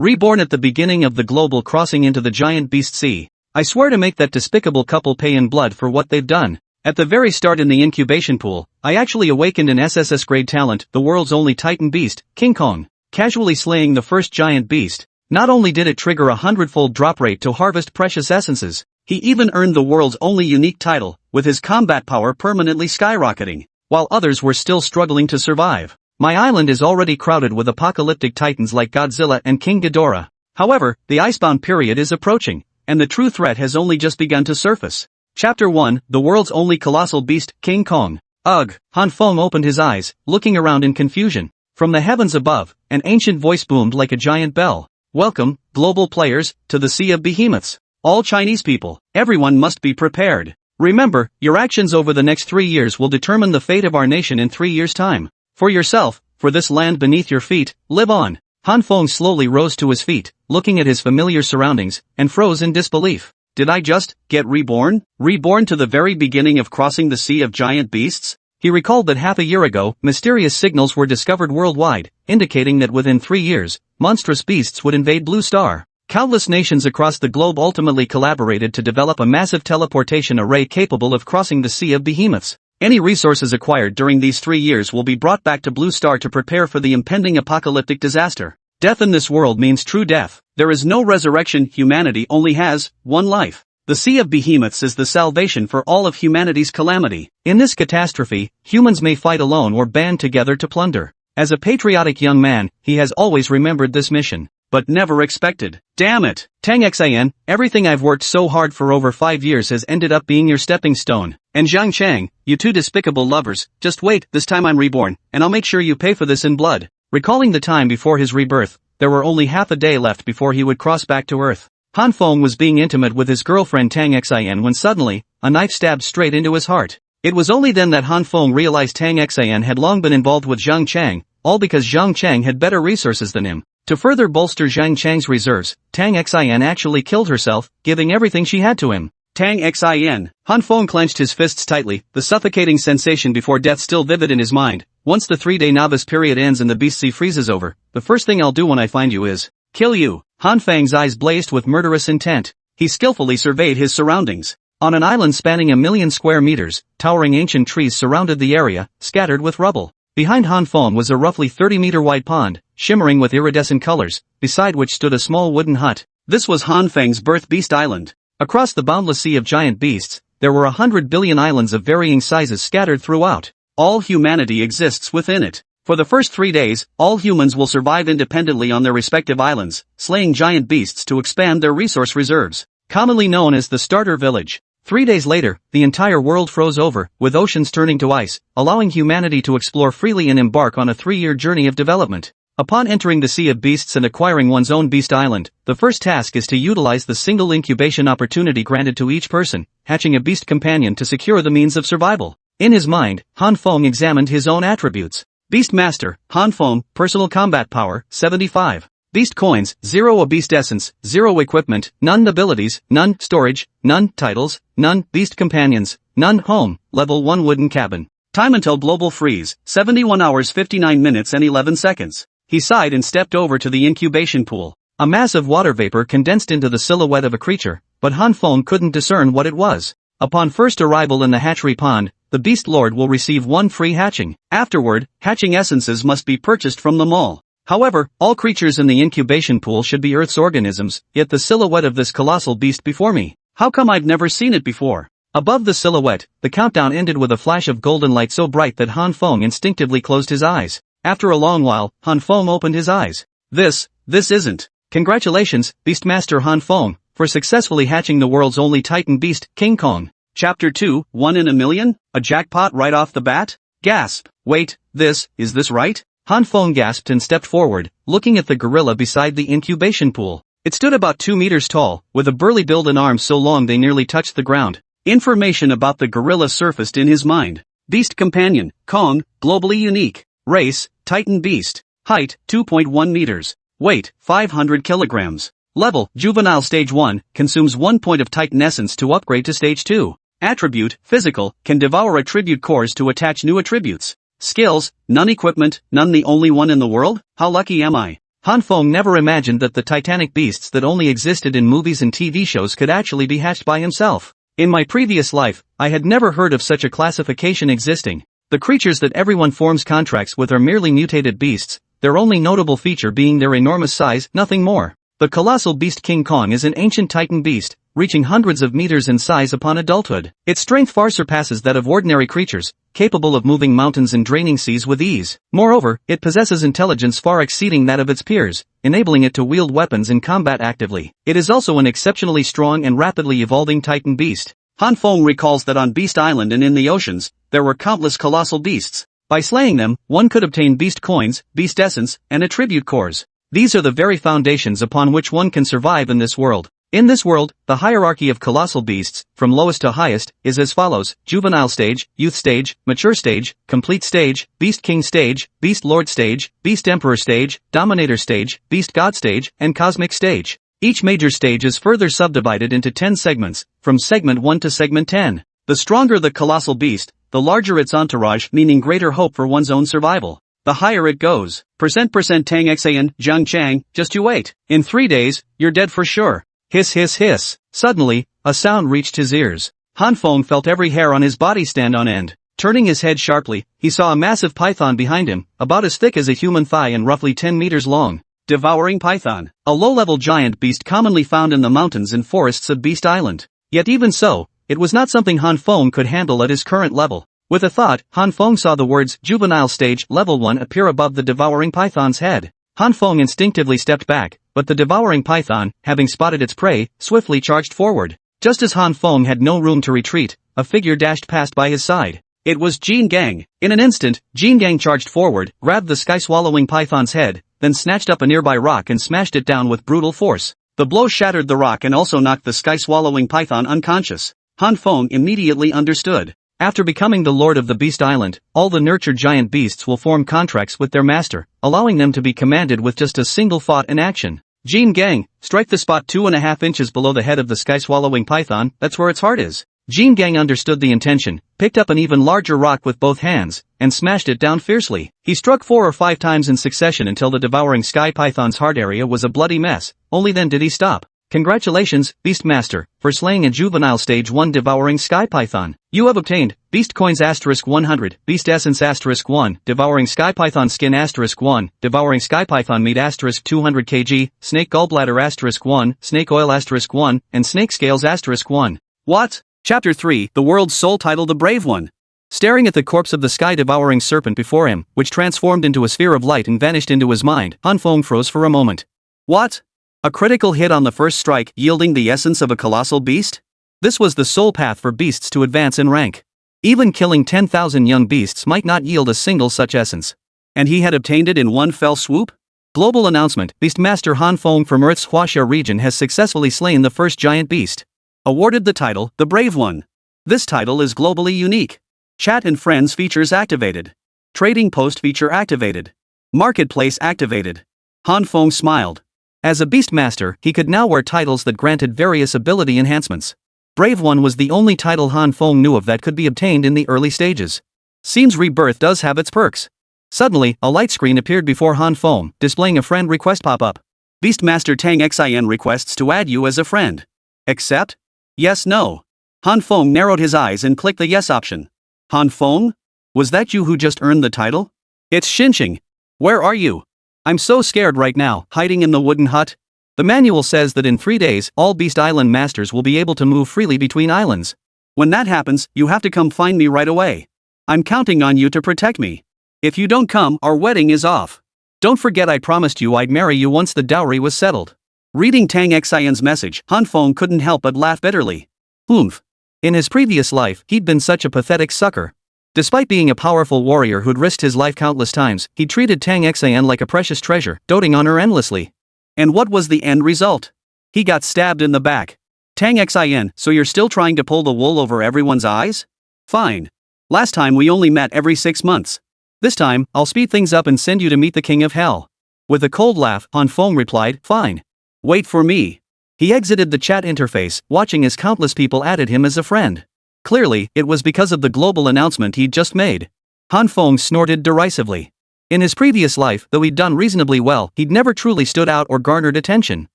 Reborn at the beginning of the global crossing into the giant beast sea. I swear to make that despicable couple pay in blood for what they've done. At the very start in the incubation pool, I actually awakened an SSS grade talent, the world's only titan beast, King Kong, casually slaying the first giant beast. Not only did it trigger a hundredfold drop rate to harvest precious essences, he even earned the world's only unique title, with his combat power permanently skyrocketing, while others were still struggling to survive. My island is already crowded with apocalyptic titans like Godzilla and King Ghidorah. However, the icebound period is approaching, and the true threat has only just begun to surface. Chapter 1, the world's only colossal beast, King Kong. Ugh, Han Feng opened his eyes, looking around in confusion. From the heavens above, an ancient voice boomed like a giant bell. Welcome, global players, to the Sea of Behemoths. All Chinese people, everyone must be prepared. Remember, your actions over the next 3 years will determine the fate of our nation in 3 years' time. For yourself, for this land beneath your feet, live on. Han Feng slowly rose to his feet, looking at his familiar surroundings, and froze in disbelief. Did I just get reborn? Reborn to the very beginning of crossing the sea of giant beasts? He recalled that half a year ago, mysterious signals were discovered worldwide, indicating that within 3 years, monstrous beasts would invade Blue Star. Countless nations across the globe ultimately collaborated to develop a massive teleportation array capable of crossing the Sea of Behemoths. Any resources acquired during these 3 years will be brought back to Blue Star to prepare for the impending apocalyptic disaster. Death in this world means true death. There is no resurrection, humanity only has one life. The Sea of Behemoths is the salvation for all of humanity's calamity. In this catastrophe, humans may fight alone or band together to plunder. As a patriotic young man, he has always remembered this mission, but never expected. Damn it! Tang Xin, everything I've worked so hard for over 5 years has ended up being your stepping stone. And Zhang Chang, you two despicable lovers, just wait, this time I'm reborn, and I'll make sure you pay for this in blood. Recalling the time before his rebirth, there were only half a day left before he would cross back to Earth. Han Feng was being intimate with his girlfriend Tang Xin when suddenly, a knife stabbed straight into his heart. It was only then that Han Feng realized Tang Xin had long been involved with Zhang Chang, all because Zhang Chang had better resources than him. To further bolster Zhang Chang's reserves, Tang Xin actually killed herself, giving everything she had to him. Tang Xin. Han Feng clenched his fists tightly, the suffocating sensation before death still vivid in his mind. Once the 3-day novice period ends and the beast sea freezes over, the first thing I'll do when I find you is kill you. Han Feng's eyes blazed with murderous intent. He skillfully surveyed his surroundings. On an island spanning 1,000,000 square meters, towering ancient trees surrounded the area, scattered with rubble. Behind Han Feng was a roughly 30-meter-wide pond, shimmering with iridescent colors, beside which stood a small wooden hut. This was Han Feng's birth beast island. Across the boundless sea of giant beasts, there were 100 billion islands of varying sizes scattered throughout. All humanity exists within it. For the first 3 days, all humans will survive independently on their respective islands, slaying giant beasts to expand their resource reserves. Commonly known as the starter village. 3 days later, the entire world froze over, with oceans turning to ice, allowing humanity to explore freely and embark on a 3-year journey of development. Upon entering the Sea of Beasts and acquiring one's own beast island, the first task is to utilize the single incubation opportunity granted to each person, hatching a beast companion to secure the means of survival. In his mind, Han Feng examined his own attributes. Beast Master, Han Feng, Personal Combat Power, 75. Beast Coins, 0 a Beast Essence, 0 Equipment, none Abilities, none Storage, none Titles, none Beast Companions, none Home, Level 1 Wooden Cabin. Time until global freeze, 71 hours 59 minutes and 11 seconds. He sighed and stepped over to the incubation pool. A mass of water vapor condensed into the silhouette of a creature, but Han Feng couldn't discern what it was. Upon first arrival in the hatchery pond, the Beast Lord will receive 1 free hatching. Afterward, hatching essences must be purchased from the mall. However, all creatures in the incubation pool should be Earth's organisms, yet the silhouette of this colossal beast before me. How come I've never seen it before? Above the silhouette, the countdown ended with a flash of golden light so bright that Han Feng instinctively closed his eyes. After a long while, Han Feng opened his eyes. This isn't. Congratulations, Beastmaster Han Feng, for successfully hatching the world's only titan beast, King Kong. Chapter 2, 1 in a million? A jackpot right off the bat? Gasp. Wait, is this right? Han Feng gasped and stepped forward, looking at the gorilla beside the incubation pool. It stood about 2 meters tall, with a burly build and arms so long they nearly touched the ground. Information about the gorilla surfaced in his mind. Beast Companion, Kong, globally unique. Race, Titan Beast. Height, 2.1 meters. Weight, 500 kilograms. Level, Juvenile Stage 1, consumes 1 point of Titan Essence to upgrade to Stage 2. Attribute, Physical, can devour attribute cores to attach new attributes. Skills, none equipment, none the only one in the world? How lucky am I? Han Feng never imagined that the titanic beasts that only existed in movies and TV shows could actually be hatched by himself. In my previous life, I had never heard of such a classification existing. The creatures that everyone forms contracts with are merely mutated beasts, their only notable feature being their enormous size, nothing more. The colossal beast King Kong is an ancient titan beast, reaching hundreds of meters in size upon adulthood. Its strength far surpasses that of ordinary creatures, capable of moving mountains and draining seas with ease. Moreover, it possesses intelligence far exceeding that of its peers, enabling it to wield weapons in combat actively. It is also an exceptionally strong and rapidly evolving titan beast. Han Feng recalls that on Beast Island and in the oceans, there were countless colossal beasts. By slaying them, one could obtain beast coins, beast essence, and attribute cores. These are the very foundations upon which one can survive in this world. In this world, the hierarchy of colossal beasts, from lowest to highest, is as follows: juvenile stage, youth stage, mature stage, complete stage, beast king stage, beast lord stage, beast emperor stage, dominator stage, beast god stage, and cosmic stage. Each major stage is further subdivided into 10 segments, from segment 1 to segment 10. The stronger the colossal beast, the larger its entourage, meaning greater hope for one's own survival. The higher it goes. Tang Xan, Zhang Chang, just you wait. In 3 days, you're dead for sure. Hiss hiss hiss. Suddenly, a sound reached his ears. Han Feng felt every hair on his body stand on end. Turning his head sharply, he saw a massive python behind him, about as thick as a human thigh and roughly 10 meters long. Devouring python. A low-level giant beast commonly found in the mountains and forests of Beast Island. Yet even so, it was not something Han Feng could handle at his current level. With a thought, Han Feng saw the words Juvenile Stage Level 1 appear above the devouring python's head. Han Feng instinctively stepped back, but the devouring python, having spotted its prey, swiftly charged forward. Just as Han Feng had no room to retreat, a figure dashed past by his side. It was Jin Gang. In an instant, Jin Gang charged forward, grabbed the sky-swallowing python's head, then snatched up a nearby rock and smashed it down with brutal force. The blow shattered the rock and also knocked the sky-swallowing python unconscious. Han Feng immediately understood. After becoming the lord of the Beast Island, all the nurtured giant beasts will form contracts with their master, allowing them to be commanded with just a single thought and action. Jin Gang, strike the spot 2.5 inches below the head of the sky-swallowing python, that's where its heart is. Jin Gang understood the intention, picked up an even larger rock with both hands, and smashed it down fiercely. He struck 4 or 5 times in succession until the devouring sky python's heart area was a bloody mess. Only then did he stop. Congratulations, Beastmaster, for slaying a juvenile stage 1 devouring sky python. You have obtained Beast Coins *100, Beast Essence *1, Devouring Sky Python Skin *1, Devouring Sky Python Meat *200 kg, Snake Gallbladder *1, Snake Oil *1, and Snake Scales *1. What? Chapter 3, The World's Soul Title The Brave One. Staring at the corpse of the sky-devouring serpent before him, which transformed into a sphere of light and vanished into his mind, Han Feng froze for a moment. What? A critical hit on the first strike, yielding the essence of a colossal beast? This was the sole path for beasts to advance in rank. Even killing 10,000 young beasts might not yield a single such essence. And he had obtained it in one fell swoop? Global announcement: Beastmaster Han Feng from Earth's Huaxia region has successfully slain the first giant beast. Awarded the title, The Brave One. This title is globally unique. Chat and friends features activated. Trading post feature activated. Marketplace activated. Han Feng smiled. As a Beastmaster, he could now wear titles that granted various ability enhancements. Brave One was the only title Han Feng knew of that could be obtained in the early stages. Seems Rebirth does have its perks. Suddenly, a light screen appeared before Han Feng, displaying a friend request pop-up. Beastmaster Tang Xin requests to add you as a friend. Accept? Yes, no. Han Feng narrowed his eyes and clicked the yes option. Han Feng? Was that you who just earned the title? It's Xinqing. Where are you? I'm so scared right now, hiding in the wooden hut. The manual says that in 3 days, all Beast Island masters will be able to move freely between islands. When that happens, you have to come find me right away. I'm counting on you to protect me. If you don't come, our wedding is off. Don't forget I promised you I'd marry you once the dowry was settled. Reading Tang Xian's message, Han Feng couldn't help but laugh bitterly. Oomph. In his previous life, he'd been such a pathetic sucker. Despite being a powerful warrior who'd risked his life countless times, he treated Tang Xian like a precious treasure, doting on her endlessly. And what was the end result? He got stabbed in the back. Tang Xian, so you're still trying to pull the wool over everyone's eyes? Fine. Last time we only met every 6 months. This time, I'll speed things up and send you to meet the King of Hell. With a cold laugh, Han Feng replied, fine. Wait for me. He exited the chat interface, watching as countless people added him as a friend. Clearly, it was because of the global announcement he'd just made. Han Feng snorted derisively. In his previous life, though he'd done reasonably well, he'd never truly stood out or garnered attention.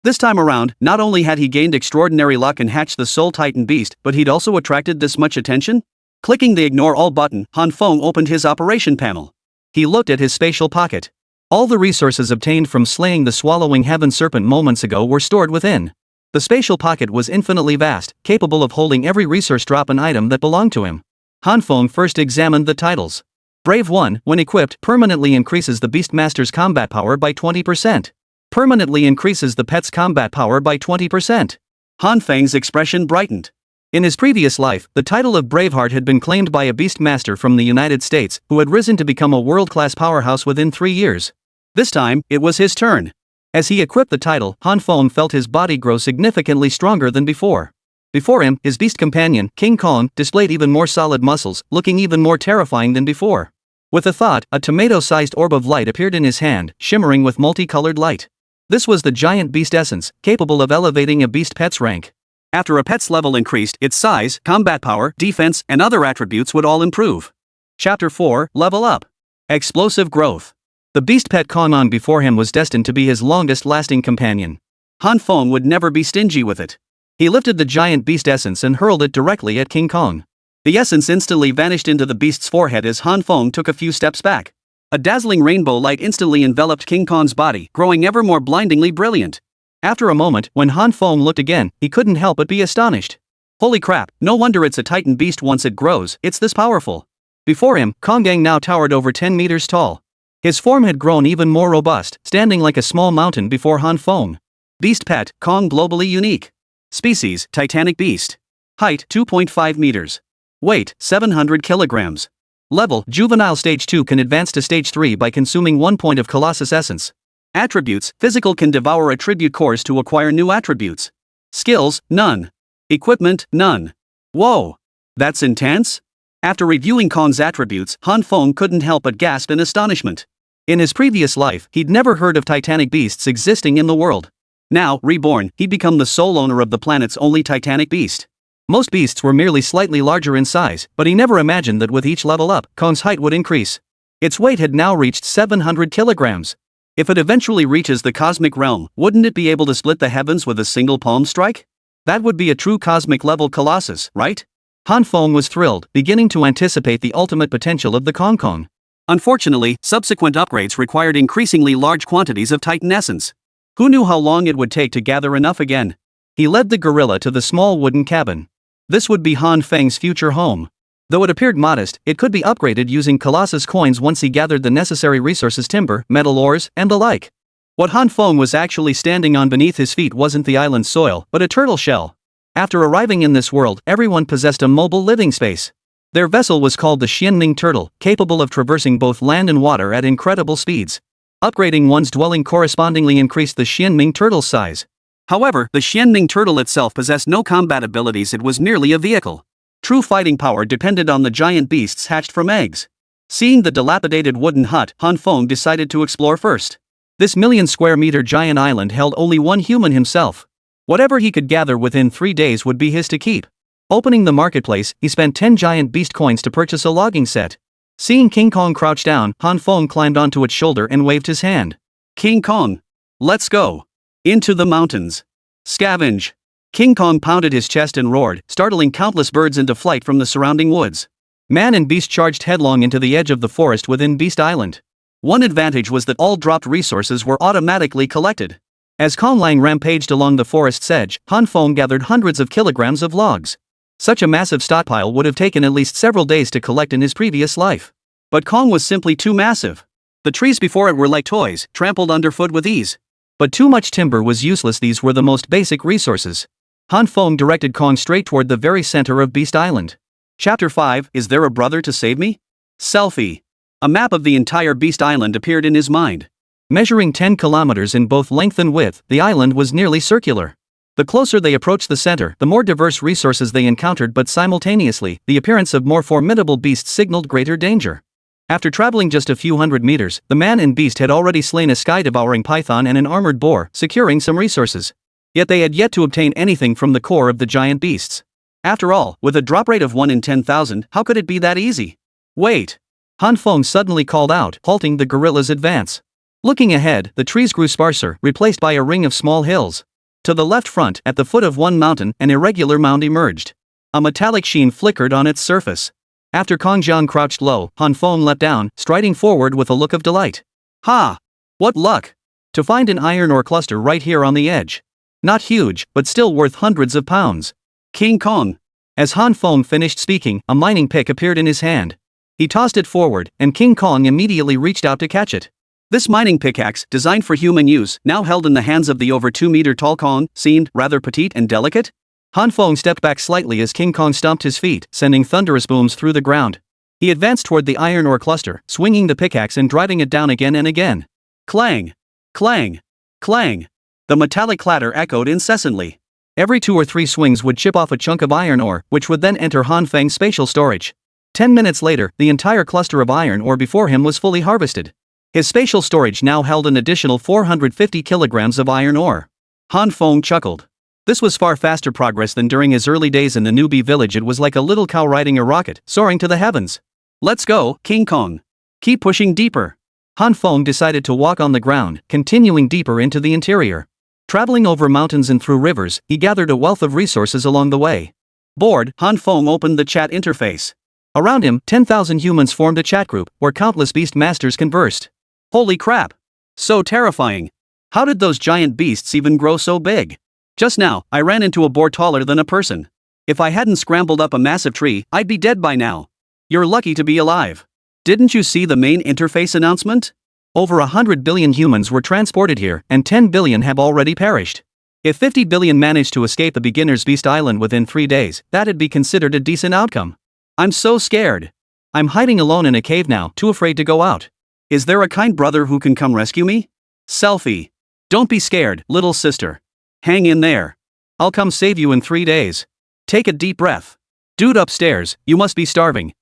This time around, not only had he gained extraordinary luck and hatched the Soul Titan beast, but he'd also attracted this much attention? Clicking the Ignore All button, Han Feng opened his operation panel. He looked at his spatial pocket. All the resources obtained from slaying the swallowing heaven serpent moments ago were stored within. The spatial pocket was infinitely vast, capable of holding every resource drop and item that belonged to him. Han Feng first examined the titles. Brave 1, when equipped, permanently increases the Beastmaster's combat power by 20%. Permanently increases the pet's combat power by 20%. Han Feng's expression brightened. In his previous life, the title of Braveheart had been claimed by a Beastmaster from the United States, who had risen to become a world-class powerhouse within 3 years. This time, it was his turn. As he equipped the title, Han Feng felt his body grow significantly stronger than before. Before him, his beast companion, King Kong, displayed even more solid muscles, looking even more terrifying than before. With a thought, a tomato-sized orb of light appeared in his hand, shimmering with multicolored light. This was the giant beast essence, capable of elevating a beast pet's rank. After a pet's level increased, its size, combat power, defense, and other attributes would all improve. Chapter 4, Level Up. Explosive Growth. The beast pet Kong before him was destined to be his longest-lasting companion. Han Feng would never be stingy with it. He lifted the giant beast essence and hurled it directly at King Kong. The essence instantly vanished into the beast's forehead as Han Feng took a few steps back. A dazzling rainbow light instantly enveloped King Kong's body, growing ever more blindingly brilliant. After a moment, when Han Feng looked again, he couldn't help but be astonished. Holy crap, no wonder it's a titan beast once it grows, it's this powerful. Before him, Kongang now towered over 10 meters tall. His form had grown even more robust, standing like a small mountain before Han Feng. Beast pet, Kong globally unique. Species, Titanic beast. Height, 2.5 meters. Weight, 700 kilograms. Level, Juvenile Stage 2 can advance to Stage 3 by consuming 1 point of Colossus Essence. Attributes, Physical can devour attribute cores to acquire new attributes. Skills, none. Equipment, none. Whoa! That's intense? After reviewing Kong's attributes, Han Feng couldn't help but gasp in astonishment. In his previous life, he'd never heard of titanic beasts existing in the world. Now, reborn, he'd become the sole owner of the planet's only titanic beast. Most beasts were merely slightly larger in size, but he never imagined that with each level up, Kong's height would increase. Its weight had now reached 700 kilograms. If it eventually reaches the cosmic realm, wouldn't it be able to split the heavens with a single palm strike? That would be a true cosmic-level colossus, right? Han Feng was thrilled, beginning to anticipate the ultimate potential of the Kong. Unfortunately, subsequent upgrades required increasingly large quantities of Titan essence. Who knew how long it would take to gather enough again? He led the gorilla to the small wooden cabin. This would be Han Feng's future home. Though it appeared modest, it could be upgraded using Colossus coins once he gathered the necessary resources: timber, metal ores, and the like. What Han Feng was actually standing on beneath his feet wasn't the island's soil, but a turtle shell. After arriving in this world, everyone possessed a mobile living space. Their vessel was called the Xianming turtle, capable of traversing both land and water at incredible speeds. Upgrading one's dwelling correspondingly increased the Xianming turtle's size. However, the Xianming turtle itself possessed no combat abilities, it was merely a vehicle. True fighting power depended on the giant beasts hatched from eggs. Seeing the dilapidated wooden hut, Han Feng decided to explore first. This million-square-meter giant island held only one human himself. Whatever he could gather within 3 days would be his to keep. Opening the marketplace, he spent 10 giant beast coins to purchase a logging set. Seeing King Kong crouch down, Han Feng climbed onto its shoulder and waved his hand. King Kong. Let's go. Into the mountains. Scavenge. King Kong pounded his chest and roared, startling countless birds into flight from the surrounding woods. Man and beast charged headlong into the edge of the forest within Beast Island. One advantage was that all dropped resources were automatically collected. As Kong Lang rampaged along the forest's edge, Han Feng gathered hundreds of kilograms of logs. Such a massive stockpile would have taken at least several days to collect in his previous life. But Kong was simply too massive. The trees before it were like toys, trampled underfoot with ease. But too much timber was useless. These were the most basic resources. Han Feng directed Kong straight toward the very center of Beast Island. Chapter 5, Is There a Brother to Save Me? Selfie. A map of the entire Beast Island appeared in his mind. Measuring 10 kilometers in both length and width, the island was nearly circular. The closer they approached the center, the more diverse resources they encountered, but simultaneously, the appearance of more formidable beasts signaled greater danger. After traveling just a few hundred meters, the man and beast had already slain a sky-devouring python and an armored boar, securing some resources. Yet they had yet to obtain anything from the core of the giant beasts. After all, with a drop rate of 1 in 10,000, how could it be that easy? Wait. Han Feng suddenly called out, halting the gorilla's advance. Looking ahead, the trees grew sparser, replaced by a ring of small hills. To the left front, at the foot of one mountain, an irregular mound emerged. A metallic sheen flickered on its surface. After Kong Jiang crouched low, Han Feng leapt down, striding forward with a look of delight. Ha! What luck! To find an iron ore cluster right here on the edge. Not huge, but still worth hundreds of pounds. King Kong. As Han Feng finished speaking, a mining pick appeared in his hand. He tossed it forward, and King Kong immediately reached out to catch it. This mining pickaxe, designed for human use, now held in the hands of the over 2-meter-tall Kong, seemed rather petite and delicate. Han Feng stepped back slightly as King Kong stomped his feet, sending thunderous booms through the ground. He advanced toward the iron ore cluster, swinging the pickaxe and driving it down again and again. Clang! Clang! Clang! The metallic clatter echoed incessantly. Every 2 or 3 swings would chip off a chunk of iron ore, which would then enter Han Feng's spatial storage. 10 minutes later, the entire cluster of iron ore before him was fully harvested. His spatial storage now held an additional 450 kilograms of iron ore. Han Feng chuckled. This was far faster progress than during his early days in the newbie village. It was like a little cow riding a rocket, soaring to the heavens. Let's go, King Kong. Keep pushing deeper. Han Feng decided to walk on the ground, continuing deeper into the interior. Traveling over mountains and through rivers, he gathered a wealth of resources along the way. Bored, Han Feng opened the chat interface. Around him, 10,000 humans formed a chat group, where countless beast masters conversed. Holy crap! So terrifying. How did those giant beasts even grow so big? Just now, I ran into a boar taller than a person. If I hadn't scrambled up a massive tree, I'd be dead by now. You're lucky to be alive. Didn't you see the main interface announcement? Over 100 billion humans were transported here, and 10 billion have already perished. If 50 billion managed to escape the beginner's beast island within 3 days, that'd be considered a decent outcome. I'm so scared. I'm hiding alone in a cave now, too afraid to go out. Is there a kind brother who can come rescue me? Selfie. Don't be scared, little sister. Hang in there. I'll come save you in 3 days. Take a deep breath. Dude upstairs, you must be starving.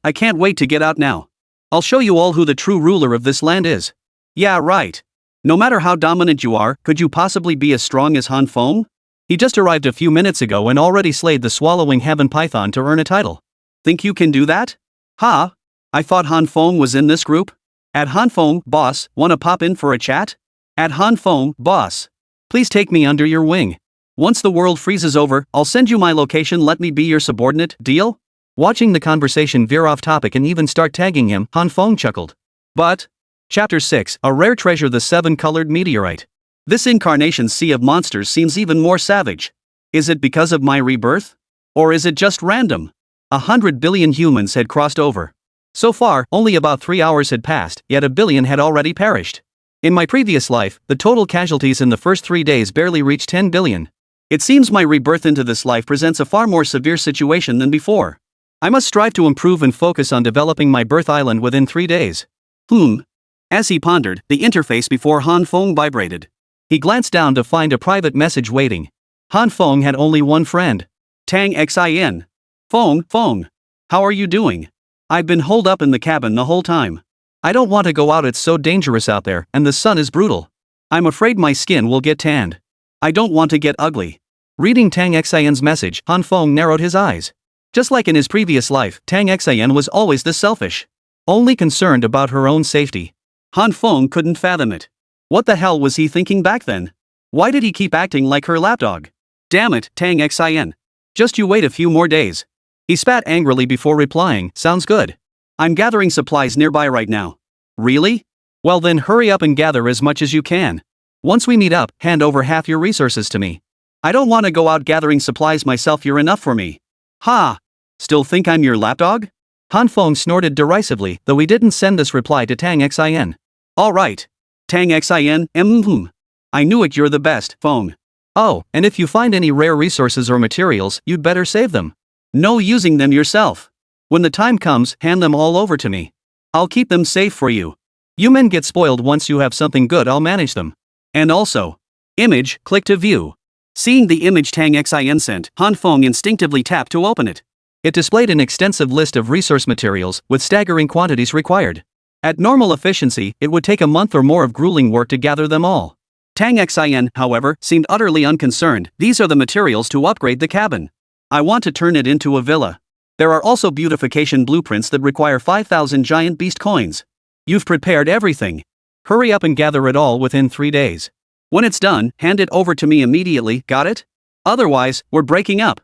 I can't wait to get out now. I'll show you all who the true ruler of this land is. Yeah, right. No matter how dominant you are, could you possibly be as strong as Han Feng? He just arrived a few minutes ago and already slayed the swallowing heaven python to earn a title. Think you can do that? Ha! I thought Han Feng was in this group? At Han Feng, boss, wanna pop in for a chat? At Han Feng, boss. Please take me under your wing. Once the world freezes over, I'll send you my location. Let me be your subordinate, deal? Watching the conversation veer off topic and even start tagging him, Han Feng chuckled. But, Chapter 6, a rare treasure, the 7-colored meteorite. This incarnation's sea of monsters seems even more savage. Is it because of my rebirth? Or is it just random? 100 billion humans had crossed over. So far, only about 3 hours had passed, yet 1 billion had already perished. In my previous life, the total casualties in the first 3 days barely reached 10 billion. It seems my rebirth into this life presents a far more severe situation than before. I must strive to improve and focus on developing my birth island within 3 days. As he pondered, the interface before Han Feng vibrated. He glanced down to find a private message waiting. Han Feng had only one friend. Tang Xin. Feng. How are you doing? I've been holed up in the cabin the whole time. I don't want to go out, it's so dangerous out there, and the sun is brutal. I'm afraid my skin will get tanned. I don't want to get ugly. Reading Tang Xin's message, Han Feng narrowed his eyes. Just like in his previous life, Tang Xin was always the selfish. Only concerned about her own safety. Han Feng couldn't fathom it. What the hell was he thinking back then? Why did he keep acting like her lapdog? Damn it, Tang Xin. Just you wait a few more days. He spat angrily before replying, sounds good. I'm gathering supplies nearby right now. Really? Well then hurry up and gather as much as you can. Once we meet up, hand over half your resources to me. I don't want to go out gathering supplies myself, you're enough for me. Ha! Still think I'm your lapdog? Han Feng snorted derisively, though he didn't send this reply to Tang Xin. Alright. Tang Xin, I knew it, you're the best, Feng. Oh, and if you find any rare resources or materials, you'd better save them. No using them yourself. When the time comes, hand them all over to me. I'll keep them safe for you. You men get spoiled. Once you have something good, I'll manage them. And also, image, click to view. Seeing the image Tang Xin sent, Han Feng instinctively tapped to open it. It displayed an extensive list of resource materials, with staggering quantities required. At normal efficiency, it would take a month or more of grueling work to gather them all. Tang Xin, however, seemed utterly unconcerned. These are the materials to upgrade the cabin. I want to turn it into a villa. There are also beautification blueprints that require 5,000 giant beast coins. You've prepared everything. Hurry up and gather it all within 3 days. When it's done, hand it over to me immediately, got it? Otherwise, we're breaking up.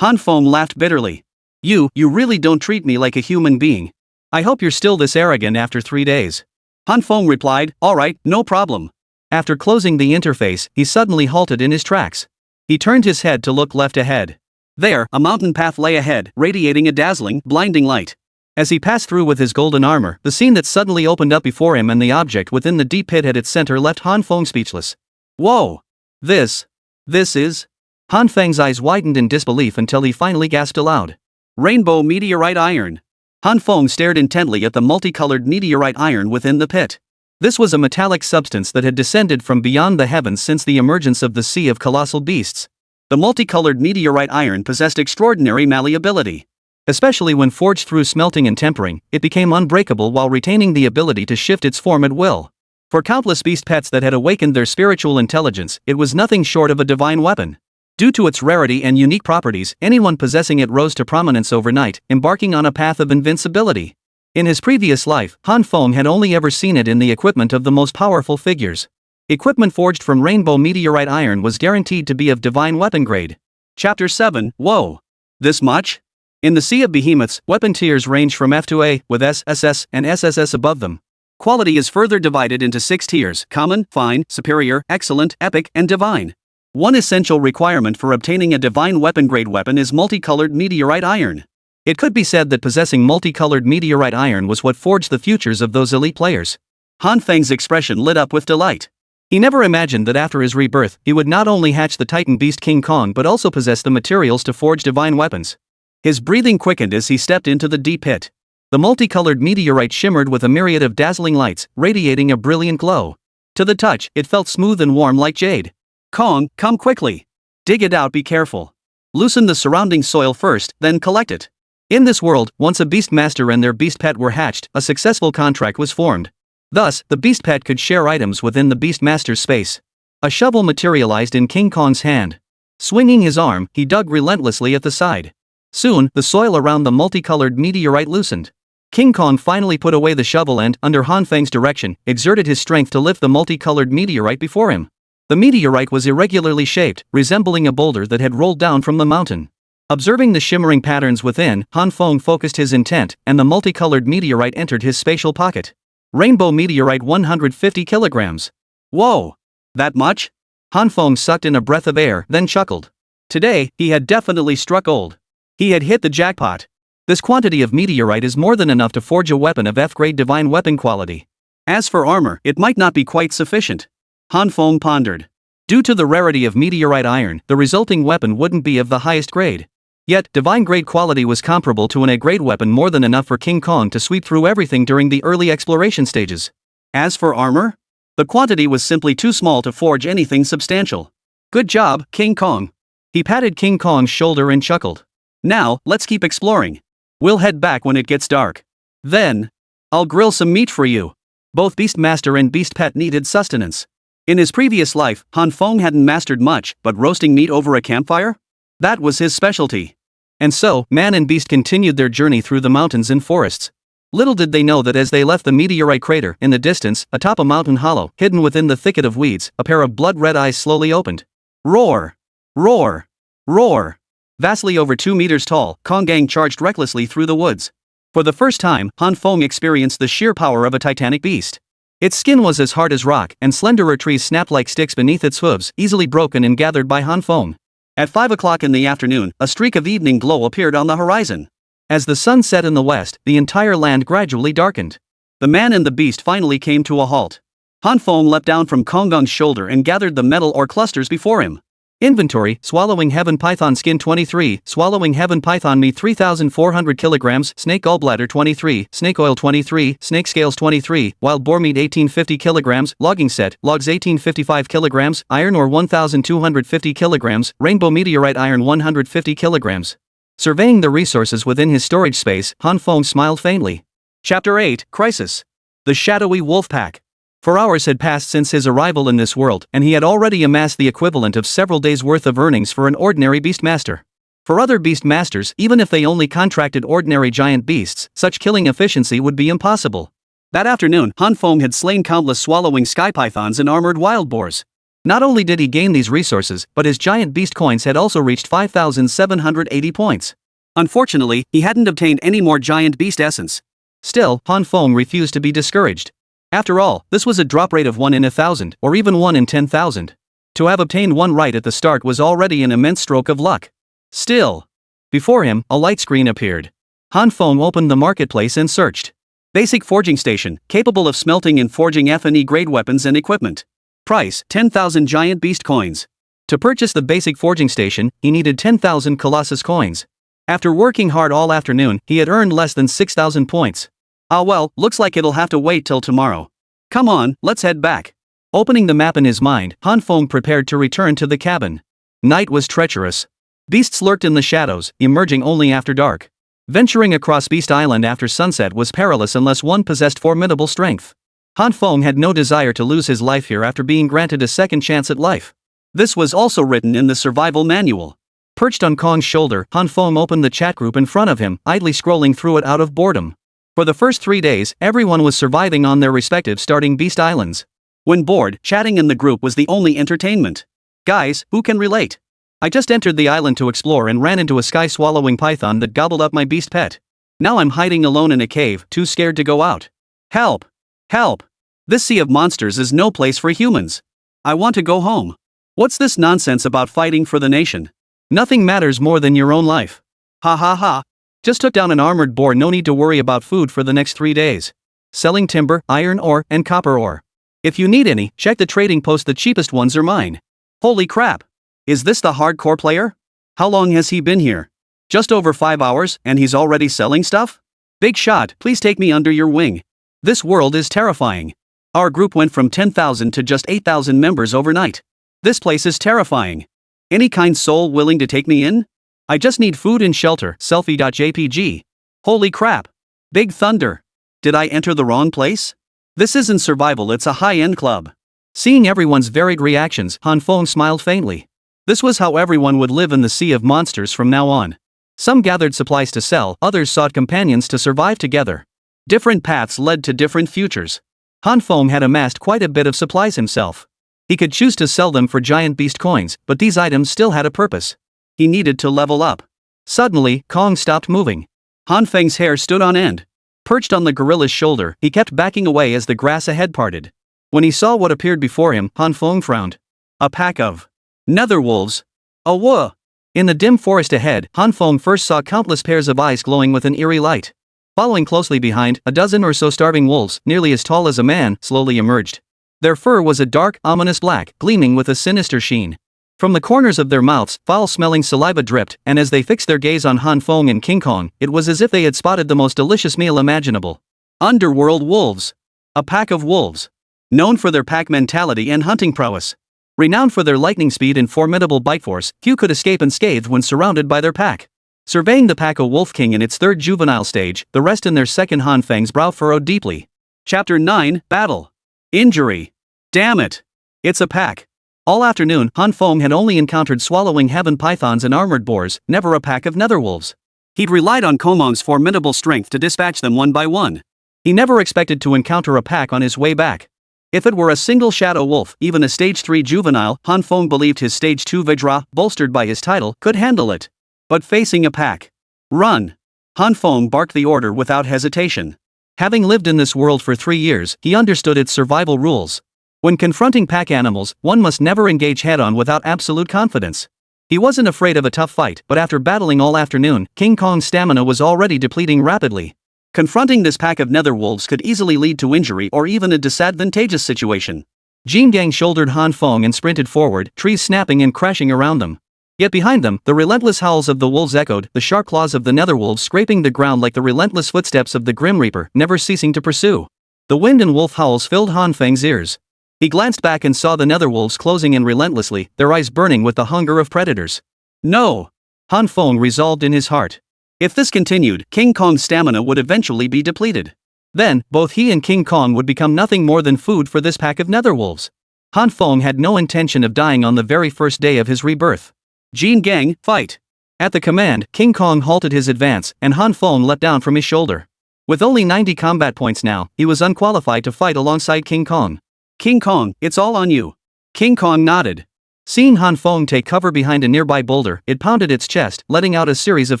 Han Feng laughed bitterly. You really don't treat me like a human being. I hope you're still this arrogant after 3 days. Han Feng replied, alright, no problem. After closing the interface, he suddenly halted in his tracks. He turned his head to look left ahead. There, a mountain path lay ahead, radiating a dazzling, blinding light. As he passed through with his golden armor, the scene that suddenly opened up before him and the object within the deep pit at its center left Han Feng speechless. Whoa! This is... Han Feng's eyes widened in disbelief until he finally gasped aloud. Rainbow meteorite iron. Han Feng stared intently at the multicolored meteorite iron within the pit. This was a metallic substance that had descended from beyond the heavens since the emergence of the Sea of Colossal Beasts. The multicolored meteorite iron possessed extraordinary malleability. Especially when forged through smelting and tempering, it became unbreakable while retaining the ability to shift its form at will. For countless beast pets that had awakened their spiritual intelligence, it was nothing short of a divine weapon. Due to its rarity and unique properties, anyone possessing it rose to prominence overnight, embarking on a path of invincibility. In his previous life, Han Feng had only ever seen it in the equipment of the most powerful figures. Equipment forged from rainbow meteorite iron was guaranteed to be of divine weapon grade. Chapter 7. Whoa! This much? In the Sea of Behemoths, weapon tiers range from F to A, with S, SS, and SSS above them. Quality is further divided into 6 tiers: common, fine, superior, excellent, epic, and divine. One essential requirement for obtaining a divine weapon grade weapon is multicolored meteorite iron. It could be said that possessing multicolored meteorite iron was what forged the futures of those elite players. Han Feng's expression lit up with delight. He never imagined that after his rebirth, he would not only hatch the Titan beast King Kong but also possess the materials to forge divine weapons. His breathing quickened as he stepped into the deep pit. The multicolored meteorite shimmered with a myriad of dazzling lights, radiating a brilliant glow. To the touch, it felt smooth and warm like jade. Kong, come quickly. Dig it out, be careful. Loosen the surrounding soil first, then collect it. In this world, once a beast master and their beast pet were hatched, a successful contract was formed. Thus, the beast pet could share items within the beast master's space. A shovel materialized in King Kong's hand. Swinging his arm, he dug relentlessly at the side. Soon, the soil around the multicolored meteorite loosened. King Kong finally put away the shovel and, under Han Feng's direction, exerted his strength to lift the multicolored meteorite before him. The meteorite was irregularly shaped, resembling a boulder that had rolled down from the mountain. Observing the shimmering patterns within, Han Feng focused his intent, and the multicolored meteorite entered his spatial pocket. Rainbow meteorite 150 kilograms. Whoa! That much? Han Feng sucked in a breath of air, then chuckled. Today, he had definitely struck gold. He had hit the jackpot. This quantity of meteorite is more than enough to forge a weapon of F-grade divine weapon quality. As for armor, it might not be quite sufficient. Han Feng pondered. Due to the rarity of meteorite iron, the resulting weapon wouldn't be of the highest grade. Yet, divine grade quality was comparable to an A-grade weapon, more than enough for King Kong to sweep through everything during the early exploration stages. As for armor? The quantity was simply too small to forge anything substantial. Good job, King Kong. He patted King Kong's shoulder and chuckled. Now, let's keep exploring. We'll head back when it gets dark. Then, I'll grill some meat for you. Both Beastmaster and Beast Pet needed sustenance. In his previous life, Han Feng hadn't mastered much, but roasting meat over a campfire? That was his specialty. And so, man and beast continued their journey through the mountains and forests. Little did they know that as they left the meteorite crater, in the distance, atop a mountain hollow, hidden within the thicket of weeds, a pair of blood-red eyes slowly opened. Roar! Roar! Roar! Vastly over 2 meters tall, Kongang charged recklessly through the woods. For the first time, Han Feng experienced the sheer power of a titanic beast. Its skin was as hard as rock, and slenderer trees snapped like sticks beneath its hooves, easily broken and gathered by Han Feng. At 5 o'clock in the afternoon, a streak of evening glow appeared on the horizon. As the sun set in the west, the entire land gradually darkened. The man and the beast finally came to a halt. Han Feng leapt down from Konggong's shoulder and gathered the metal ore clusters before him. Inventory: swallowing heaven python skin 23, swallowing heaven python meat 3,400 kilograms, snake gallbladder 23, snake oil 23, snake scales 23, wild boar meat 1850 kilograms, logging set, logs 1855 kilograms, iron ore 1,250 kilograms, rainbow meteorite iron 150 kilograms. Surveying the resources within his storage space, Han Feng smiled faintly. Chapter 8: Crisis. The Shadowy Wolf Pack. For hours had passed since his arrival in this world, and he had already amassed the equivalent of several days' worth of earnings for an ordinary beastmaster. For other beast masters, even if they only contracted ordinary giant beasts, such killing efficiency would be impossible. That afternoon, Han Feng had slain countless swallowing sky pythons and armored wild boars. Not only did he gain these resources, but his giant beast coins had also reached 5,780 points. Unfortunately, he hadn't obtained any more giant beast essence. Still, Han Feng refused to be discouraged. After all, this was a drop rate of 1 in 1,000, or even 1 in 10,000. To have obtained one right at the start was already an immense stroke of luck. Still, before him, a light screen appeared. Han Feng opened the marketplace and searched. Basic forging station, capable of smelting and forging F&E grade weapons and equipment. Price, 10,000 giant beast coins. To purchase the basic forging station, he needed 10,000 Colossus coins. After working hard all afternoon, he had earned less than 6,000 points. Ah well, looks like it'll have to wait till tomorrow. Come on, let's head back. Opening the map in his mind, Han Feng prepared to return to the cabin. Night was treacherous. Beasts lurked in the shadows, emerging only after dark. Venturing across Beast Island after sunset was perilous unless one possessed formidable strength. Han Feng had no desire to lose his life here after being granted a second chance at life. This was also written in the survival manual. Perched on Kong's shoulder, Han Feng opened the chat group in front of him, idly scrolling through it out of boredom. For the first 3 days, everyone was surviving on their respective starting Beast Islands. When bored, chatting in the group was the only entertainment. Guys, who can relate? I just entered the island to explore and ran into a sky-swallowing python that gobbled up my beast pet. Now I'm hiding alone in a cave, too scared to go out. Help! Help! This sea of monsters is no place for humans. I want to go home. What's this nonsense about fighting for the nation? Nothing matters more than your own life. Ha ha ha. Just took down an armored boar, no need to worry about food for the next 3 days. Selling timber, iron ore, and copper ore. If you need any, check the trading post, the cheapest ones are mine. Holy crap! Is this the hardcore player? How long has he been here? Just over 5 hours, and he's already selling stuff? Big shot, please take me under your wing. This world is terrifying. Our group went from 10,000 to just 8,000 members overnight. This place is terrifying. Any kind soul willing to take me in? I just need food and shelter, selfie.jpg. Holy crap. Big thunder. Did I enter the wrong place? This isn't survival, it's a high-end club. Seeing everyone's varied reactions, Han Feng smiled faintly. This was how everyone would live in the sea of monsters from now on. Some gathered supplies to sell, others sought companions to survive together. Different paths led to different futures. Han Feng had amassed quite a bit of supplies himself. He could choose to sell them for giant beast coins, but these items still had a purpose. He needed to level up. Suddenly, Kong stopped moving. Han Feng's hair stood on end. Perched on the gorilla's shoulder, he kept backing away as the grass ahead parted. When he saw what appeared before him, Han Feng frowned. A pack of netherwolves. A whoa! In the dim forest ahead, Han Feng first saw countless pairs of eyes glowing with an eerie light. Following closely behind, a dozen or so starving wolves, nearly as tall as a man, slowly emerged. Their fur was a dark, ominous black, gleaming with a sinister sheen. From the corners of their mouths, foul-smelling saliva dripped, and as they fixed their gaze on Han Feng and King Kong, it was as if they had spotted the most delicious meal imaginable. Underworld wolves. A pack of wolves. Known for their pack mentality and hunting prowess. Renowned for their lightning speed and formidable bite force, few could escape unscathed when surrounded by their pack. Surveying the pack of Wolf King in its third juvenile stage, the rest in their second, Han Feng's brow furrowed deeply. Chapter 9, Battle. Injury. Damn it. It's a pack. All afternoon, Han Feng had only encountered swallowing heaven pythons and armored boars, never a pack of netherwolves. He'd relied on Komong's formidable strength to dispatch them one by one. He never expected to encounter a pack on his way back. If it were a single shadow wolf, even a stage 3 juvenile, Han Feng believed his stage 2 Vedra, bolstered by his title, could handle it. But facing a pack. Run! Han Feng barked the order without hesitation. Having lived in this world for 3 years, he understood its survival rules. When confronting pack animals, one must never engage head-on without absolute confidence. He wasn't afraid of a tough fight, but after battling all afternoon, King Kong's stamina was already depleting rapidly. Confronting this pack of netherwolves could easily lead to injury or even a disadvantageous situation. Jin Gang shouldered Han Feng and sprinted forward, trees snapping and crashing around them. Yet behind them, the relentless howls of the wolves echoed, the sharp claws of the netherwolves scraping the ground like the relentless footsteps of the Grim Reaper, never ceasing to pursue. The wind and wolf howls filled Han Feng's ears. He glanced back and saw the netherwolves closing in relentlessly, their eyes burning with the hunger of predators. No! Han Feng resolved in his heart. If this continued, King Kong's stamina would eventually be depleted. Then, both he and King Kong would become nothing more than food for this pack of netherwolves. Han Feng had no intention of dying on the very first day of his rebirth. Jin Gang, fight! At the command, King Kong halted his advance, and Han Feng leapt down from his shoulder. With only 90 combat points now, he was unqualified to fight alongside King Kong. King Kong, it's all on you. King Kong nodded. Seeing Han Feng take cover behind a nearby boulder, it pounded its chest, letting out a series of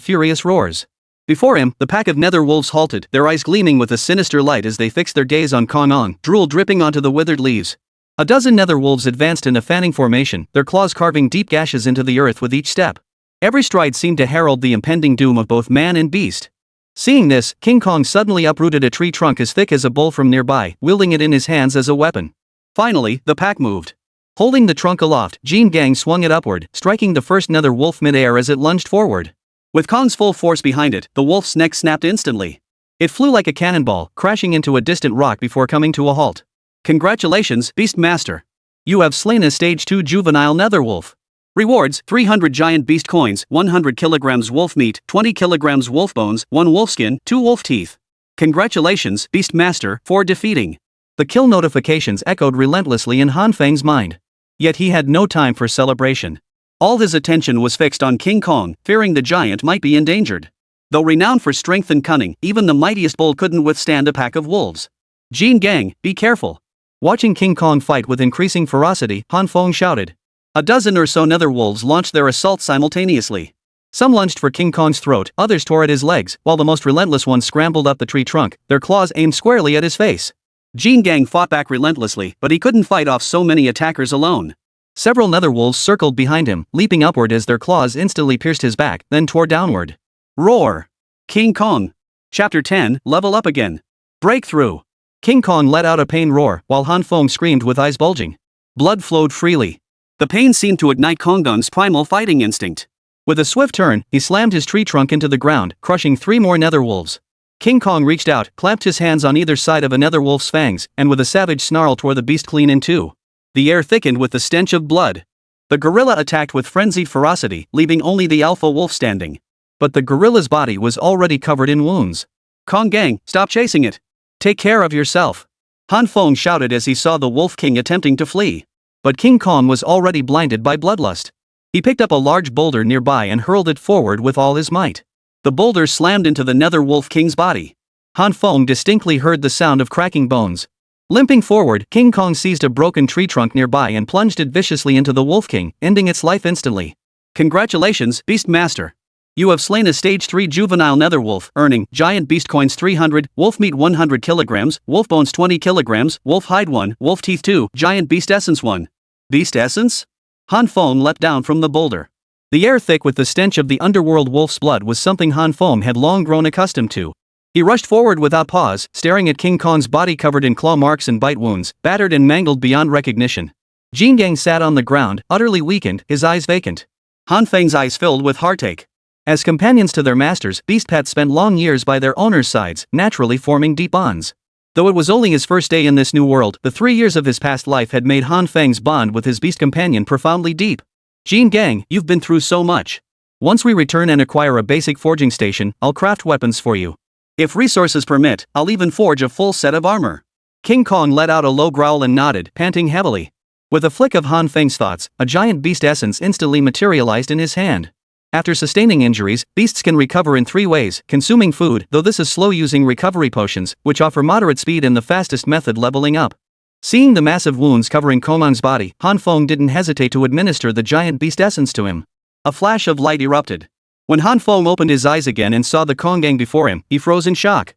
furious roars. Before him, the pack of nether wolves halted, their eyes gleaming with a sinister light as they fixed their gaze on Kong, drool dripping onto the withered leaves. A dozen nether wolves advanced in a fanning formation, their claws carving deep gashes into the earth with each step. Every stride seemed to herald the impending doom of both man and beast. Seeing this, King Kong suddenly uprooted a tree trunk as thick as a bowl from nearby, wielding it in his hands as a weapon. Finally, the pack moved. Holding the trunk aloft, Jean Gang swung it upward, striking the first nether wolf mid-air as it lunged forward. With Kong's full force behind it, the wolf's neck snapped instantly. It flew like a cannonball, crashing into a distant rock before coming to a halt. Congratulations, Beast Master. You have slain a Stage 2 juvenile nether wolf. Rewards: 300 giant beast coins, 100 kilograms wolf meat, 20 kilograms wolf bones, 1 wolf skin, 2 wolf teeth. Congratulations, Beast Master, for defeating. The kill notifications echoed relentlessly in Han Feng's mind. Yet he had no time for celebration. All his attention was fixed on King Kong, fearing the giant might be endangered. Though renowned for strength and cunning, even the mightiest bull couldn't withstand a pack of wolves. Jean Gang, be careful. Watching King Kong fight with increasing ferocity, Han Feng shouted. A dozen or so nether wolves launched their assault simultaneously. Some lunged for King Kong's throat, others tore at his legs, while the most relentless ones scrambled up the tree trunk, their claws aimed squarely at his face. Jean Gang fought back relentlessly, but he couldn't fight off so many attackers alone. Several nether wolves circled behind him, leaping upward as their claws instantly pierced his back, then tore downward. Roar! King Kong. Chapter 10, Level Up Again. Breakthrough. King Kong let out a pain roar, while Han Feng screamed with eyes bulging. Blood flowed freely. The pain seemed to ignite Kong's primal fighting instinct. With a swift turn, he slammed his tree trunk into the ground, crushing 3 more nether wolves. King Kong reached out, clamped his hands on either side of a nether wolf's fangs, and with a savage snarl tore the beast clean in two. The air thickened with the stench of blood. The gorilla attacked with frenzied ferocity, leaving only the alpha wolf standing. But the gorilla's body was already covered in wounds. Kong Gang, stop chasing it. Take care of yourself. Han Feng shouted as he saw the Wolf King attempting to flee. But King Kong was already blinded by bloodlust. He picked up a large boulder nearby and hurled it forward with all his might. The boulder slammed into the nether Wolf King's body. Han Feng distinctly heard the sound of cracking bones. Limping forward, King Kong seized a broken tree trunk nearby and plunged it viciously into the Wolf King, ending its life instantly. Congratulations, Beast Master. You have slain a Stage 3 juvenile nether wolf, earning giant beast coins 300, wolf meat 100 kilograms, wolf bones 20 kilograms, wolf hide 1, wolf teeth 2, giant beast essence 1. Beast essence? Han Feng leapt down from the boulder. The air thick with the stench of the underworld wolf's blood was something Han Feng had long grown accustomed to. He rushed forward without pause, staring at King Kong's body covered in claw marks and bite wounds, battered and mangled beyond recognition. Jean Gang sat on the ground, utterly weakened, his eyes vacant. Han Feng's eyes filled with heartache. As companions to their masters, beast pets spent long years by their owners' sides, naturally forming deep bonds. Though it was only his first day in this new world, the 3 years of his past life had made Han Feng's bond with his beast companion profoundly deep. Jean Gang, you've been through so much. Once we return and acquire a basic forging station, I'll craft weapons for you. If resources permit, I'll even forge a full set of armor. King Kong let out a low growl and nodded, panting heavily. With a flick of Han Feng's thoughts, a giant beast essence instantly materialized in his hand. After sustaining injuries, beasts can recover in 3 ways, consuming food, though this is slow, using recovery potions, which offer moderate speed and the fastest method, leveling up. Seeing the massive wounds covering Kong's body, Han Feng didn't hesitate to administer the giant beast essence to him. A flash of light erupted. When Han Feng opened his eyes again and saw the Kong Gang before him, he froze in shock.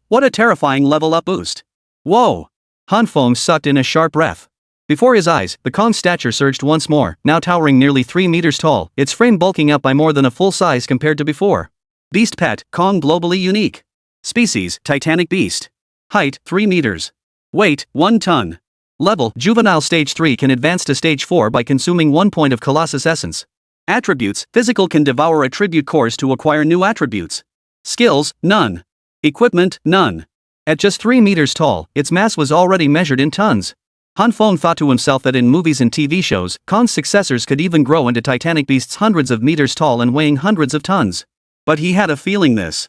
What a terrifying level-up boost. Whoa! Han Feng sucked in a sharp breath. Before his eyes, the Kong's stature surged once more, now towering nearly 3 meters tall, its frame bulking up by more than a full size compared to before. Beast pet, Kong globally unique. Species, Titanic beast. Height, 3 meters. Weight, 1 ton. Level, juvenile Stage 3, can advance to Stage 4 by consuming 1 point of Colossus Essence. Attributes, physical, can devour attribute cores to acquire new attributes. Skills, none. Equipment, none. At just 3 meters tall, its mass was already measured in tons. Han Feng thought to himself that in movies and TV shows, Kong's successors could even grow into titanic beasts hundreds of meters tall and weighing hundreds of tons. But he had a feeling this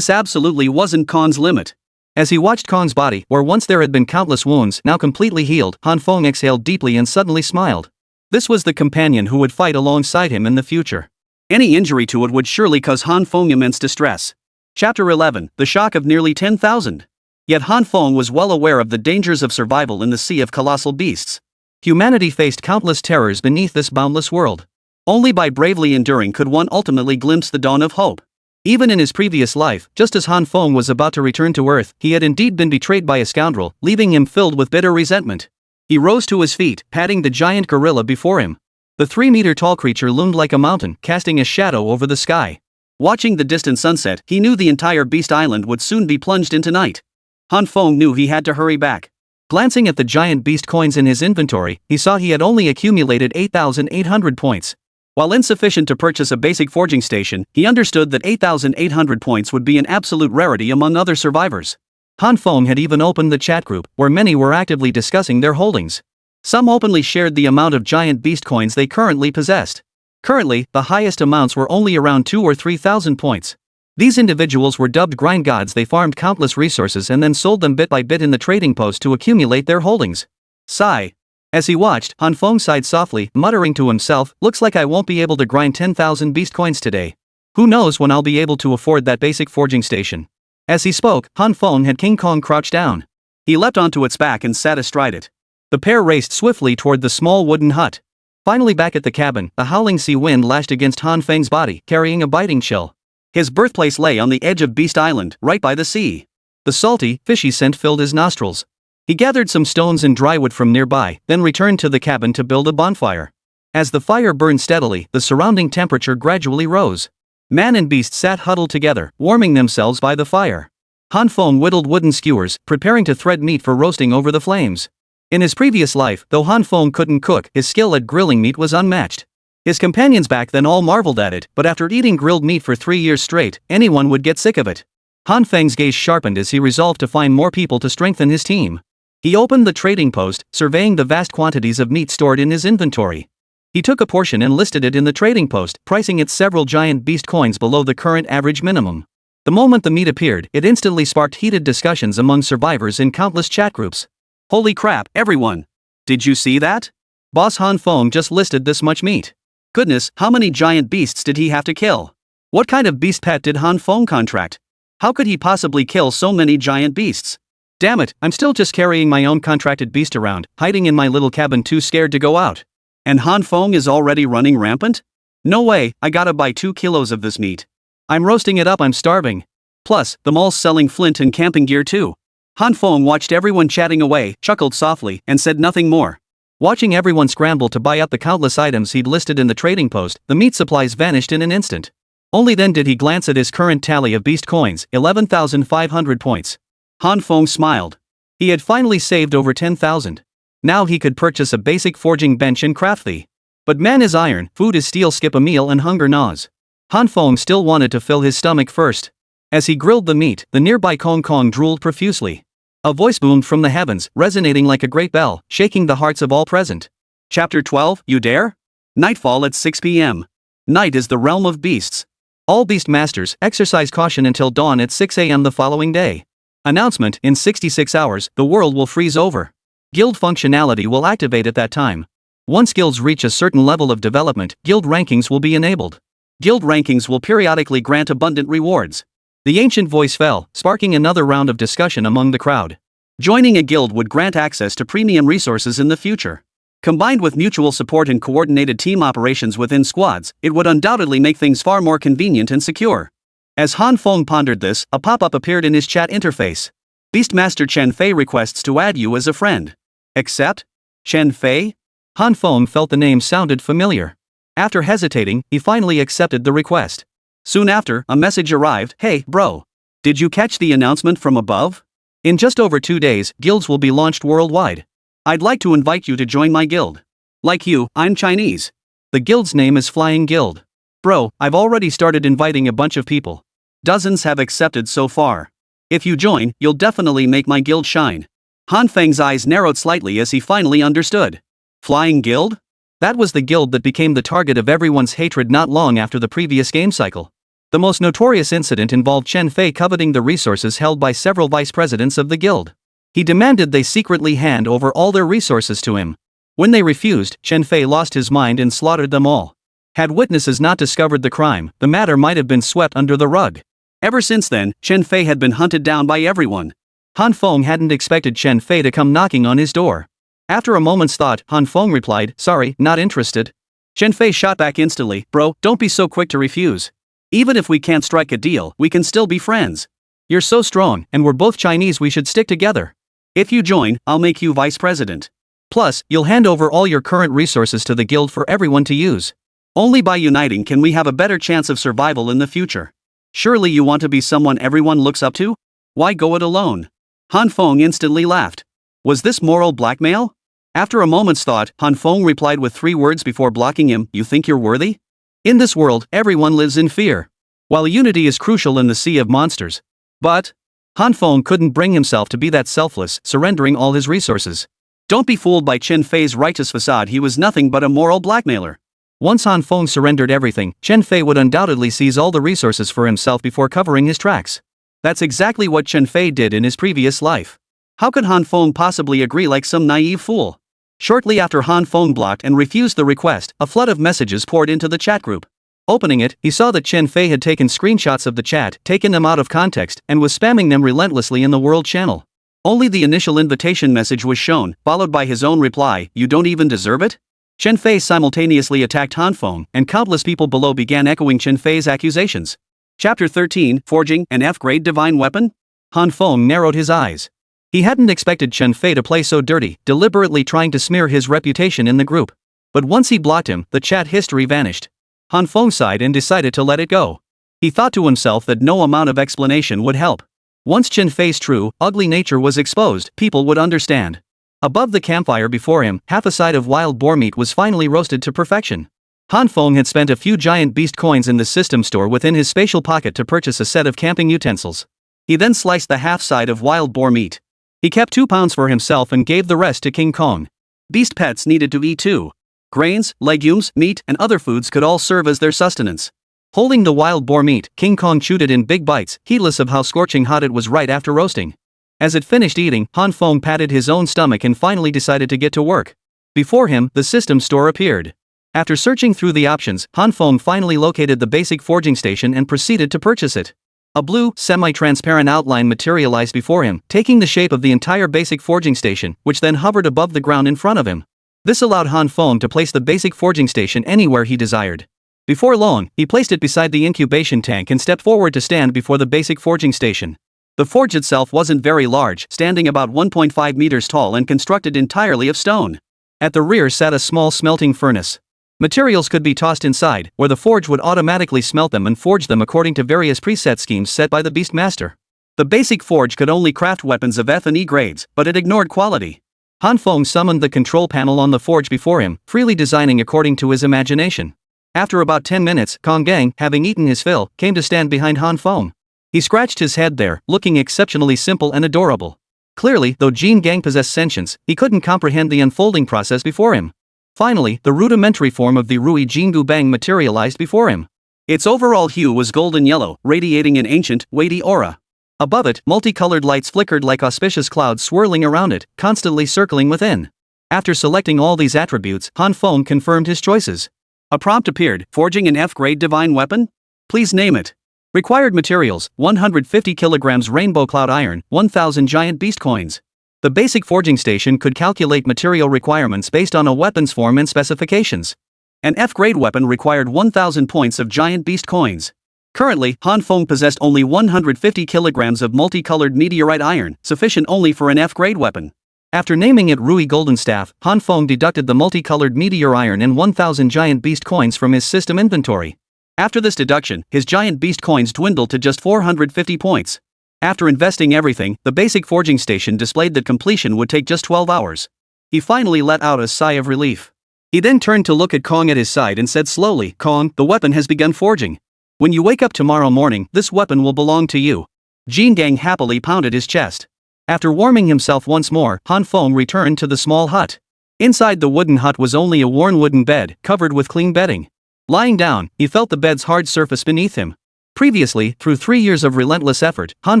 absolutely wasn't Kong's limit. As he watched Kong's body, where once there had been countless wounds, now completely healed, Han Feng exhaled deeply and suddenly smiled. This was the companion who would fight alongside him in the future. Any injury to it would surely cause Han Feng immense distress. Chapter 11, The Shock of Nearly 10,000. Yet Han Feng was well aware of the dangers of survival in the sea of colossal beasts. Humanity faced countless terrors beneath this boundless world. Only by bravely enduring could one ultimately glimpse the dawn of hope. Even in his previous life, just as Han Feng was about to return to Earth, he had indeed been betrayed by a scoundrel, leaving him filled with bitter resentment. He rose to his feet, patting the giant gorilla before him. The 3-meter-tall creature loomed like a mountain, casting a shadow over the sky. Watching the distant sunset, he knew the entire Beast Island would soon be plunged into night. Han Feng knew he had to hurry back. Glancing at the giant beast coins in his inventory, he saw he had only accumulated 8,800 points. While insufficient to purchase a basic forging station, he understood that 8,800 points would be an absolute rarity among other survivors. Han Feng had even opened the chat group, where many were actively discussing their holdings. Some openly shared the amount of giant beast coins they currently possessed. Currently, the highest amounts were only around 2,000 or 3,000 points. These individuals were dubbed grind gods. They farmed countless resources and then sold them bit by bit in the trading post to accumulate their holdings. Sigh. As he watched, Han Feng sighed softly, muttering to himself, "Looks like I won't be able to grind 10,000 beast coins today. Who knows when I'll be able to afford that basic forging station." As he spoke, Han Feng had King Kong crouched down. He leapt onto its back and sat astride it. The pair raced swiftly toward the small wooden hut. Finally back at the cabin, the howling sea wind lashed against Han Feng's body, carrying a biting chill. His birthplace lay on the edge of Beast Island, right by the sea. The salty, fishy scent filled his nostrils. He gathered some stones and dry wood from nearby, then returned to the cabin to build a bonfire. As the fire burned steadily, the surrounding temperature gradually rose. Man and beast sat huddled together, warming themselves by the fire. Han Feng whittled wooden skewers, preparing to thread meat for roasting over the flames. In his previous life, though Han Feng couldn't cook, his skill at grilling meat was unmatched. His companions back then all marveled at it, but after eating grilled meat for 3 years straight, anyone would get sick of it. Han Feng's gaze sharpened as he resolved to find more people to strengthen his team. He opened the trading post, surveying the vast quantities of meat stored in his inventory. He took a portion and listed it in the trading post, pricing it several giant beast coins below the current average minimum. The moment the meat appeared, it instantly sparked heated discussions among survivors in countless chat groups. "Holy crap, everyone! Did you see that? Boss Han Feng just listed this much meat. Goodness, how many giant beasts did he have to kill? What kind of beast pet did Han Feng contract? How could he possibly kill so many giant beasts? Damn it, I'm still just carrying my own contracted beast around, hiding in my little cabin too scared to go out. And Han Feng is already running rampant? No way, I gotta buy 2 kilos of this meat. I'm roasting it up, I'm starving. Plus, the mall's selling flint and camping gear too." Han Feng watched everyone chatting away, chuckled softly, and said nothing more. Watching everyone scramble to buy up the countless items he'd listed in the trading post, the meat supplies vanished in an instant. Only then did he glance at his current tally of beast coins, 11,500 points. Han Feng smiled. He had finally saved over 10,000. Now he could purchase a basic forging bench and craft the. But man is iron, food is steel, skip a meal and hunger gnaws. Han Feng still wanted to fill his stomach first. As he grilled the meat, the nearby Kong Kong drooled profusely. A voice boomed from the heavens, resonating like a great bell, shaking the hearts of all present. Chapter 12, You Dare? Nightfall at 6 p.m. Night is the realm of beasts. All beast masters, exercise caution until dawn at 6 a.m. the following day. Announcement: in 66 hours, the world will freeze over. Guild functionality will activate at that time. Once guilds reach a certain level of development, guild rankings will be enabled. Guild rankings will periodically grant abundant rewards. The ancient voice fell, sparking another round of discussion among the crowd. Joining a guild would grant access to premium resources in the future. Combined with mutual support and coordinated team operations within squads, it would undoubtedly make things far more convenient and secure. As Han Feng pondered this, a pop-up appeared in his chat interface. Beastmaster Chen Fei requests to add you as a friend. Accept? Chen Fei? Han Feng felt the name sounded familiar. After hesitating, he finally accepted the request. Soon after, a message arrived: "Hey, bro. Did you catch the announcement from above? In just over 2 days, guilds will be launched worldwide. I'd like to invite you to join my guild. Like you, I'm Chinese. The guild's name is Flying Guild. Bro, I've already started inviting a bunch of people. Dozens have accepted so far. If you join, you'll definitely make my guild shine." Han Feng's eyes narrowed slightly as he finally understood. Flying Guild? That was the guild that became the target of everyone's hatred not long after the previous game cycle. The most notorious incident involved Chen Fei coveting the resources held by several vice presidents of the guild. He demanded they secretly hand over all their resources to him. When they refused, Chen Fei lost his mind and slaughtered them all. Had witnesses not discovered the crime, the matter might have been swept under the rug. Ever since then, Chen Fei had been hunted down by everyone. Han Feng hadn't expected Chen Fei to come knocking on his door. After a moment's thought, Han Feng replied, "Sorry, not interested." Chen Fei shot back instantly, "Bro, don't be so quick to refuse. Even if we can't strike a deal, we can still be friends. You're so strong, and we're both Chinese, we should stick together. If you join, I'll make you vice president. Plus, you'll hand over all your current resources to the guild for everyone to use. Only by uniting can we have a better chance of survival in the future. Surely you want to be someone everyone looks up to? Why go it alone?" Han Feng instantly laughed. Was this moral blackmail? After a moment's thought, Han Feng replied with 3 words before blocking him, "You think you're worthy? In this world, everyone lives in fear. While unity is crucial in the sea of monsters. But Han Feng couldn't bring himself to be that selfless, surrendering all his resources. Don't be fooled by Chen Fei's righteous facade, he was nothing but a moral blackmailer. Once Han Feng surrendered everything, Chen Fei would undoubtedly seize all the resources for himself before covering his tracks. That's exactly what Chen Fei did in his previous life. How could Han Feng possibly agree like some naive fool? Shortly after Han Feng blocked and refused the request, a flood of messages poured into the chat group. Opening it, he saw that Chen Fei had taken screenshots of the chat, taken them out of context, and was spamming them relentlessly in the world channel. Only the initial invitation message was shown, followed by his own reply, "You don't even deserve it?" Chen Fei simultaneously attacked Han Feng, and countless people below began echoing Chen Fei's accusations. Chapter 13, Forging an F-grade Divine Weapon? Han Feng narrowed his eyes. He hadn't expected Chen Fei to play so dirty, deliberately trying to smear his reputation in the group. But once he blocked him, the chat history vanished. Han Feng sighed and decided to let it go. He thought to himself that no amount of explanation would help. Once Chen Fei's true, ugly nature was exposed, people would understand. Above the campfire before him, half a side of wild boar meat was finally roasted to perfection. Han Feng had spent a few giant beast coins in the system store within his spatial pocket to purchase a set of camping utensils. He then sliced the half side of wild boar meat. He kept 2 pounds for himself and gave the rest to King Kong. Beast pets needed to eat too. Grains, legumes, meat, and other foods could all serve as their sustenance. Holding the wild boar meat, King Kong chewed it in big bites, heedless of how scorching hot it was right after roasting. As it finished eating, Han Feng patted his own stomach and finally decided to get to work. Before him, the system store appeared. After searching through the options, Han Feng finally located the basic forging station and proceeded to purchase it. A blue, semi-transparent outline materialized before him, taking the shape of the entire basic forging station, which then hovered above the ground in front of him. This allowed Han Feng to place the basic forging station anywhere he desired. Before long, he placed it beside the incubation tank and stepped forward to stand before the basic forging station. The forge itself wasn't very large, standing about 1.5 meters tall and constructed entirely of stone. At the rear sat a small smelting furnace. Materials could be tossed inside, where the forge would automatically smelt them and forge them according to various preset schemes set by the Beastmaster. The basic forge could only craft weapons of F and E grades, but it ignored quality. Han Feng summoned the control panel on the forge before him, freely designing according to his imagination. After about 10 minutes, Kong Gang, having eaten his fill, came to stand behind Han Feng. He scratched his head there, looking exceptionally simple and adorable. Clearly, though Jin Gang possessed sentience, he couldn't comprehend the unfolding process before him. Finally, the rudimentary form of the Rui Jingu Bang materialized before him. Its overall hue was golden yellow, radiating an ancient, weighty aura. Above it, multicolored lights flickered like auspicious clouds swirling around it, constantly circling within. After selecting all these attributes, Han Feng confirmed his choices. A prompt appeared, "Forging an F-grade divine weapon? Please name it." Required materials, 150 kilograms rainbow cloud iron, 1000 giant beast coins. The basic forging station could calculate material requirements based on a weapon's form and specifications. An F-grade weapon required 1000 points of giant beast coins. Currently, Han Feng possessed only 150 kilograms of multicolored meteorite iron, sufficient only for an F-grade weapon. After naming it Rui Golden Staff, Han Feng deducted the multicolored meteor iron and 1000 giant beast coins from his system inventory. After this deduction, his giant beast coins dwindled to just 450 points. After investing everything, the basic forging station displayed that completion would take just 12 hours. He finally let out a sigh of relief. He then turned to look at Kong at his side and said slowly, "Kong, the weapon has begun forging. When you wake up tomorrow morning, this weapon will belong to you." Jin Gang happily pounded his chest. After warming himself once more, Han Feng returned to the small hut. Inside the wooden hut was only a worn wooden bed, covered with clean bedding. Lying down, he felt the bed's hard surface beneath him. Previously, through 3 years of relentless effort, Han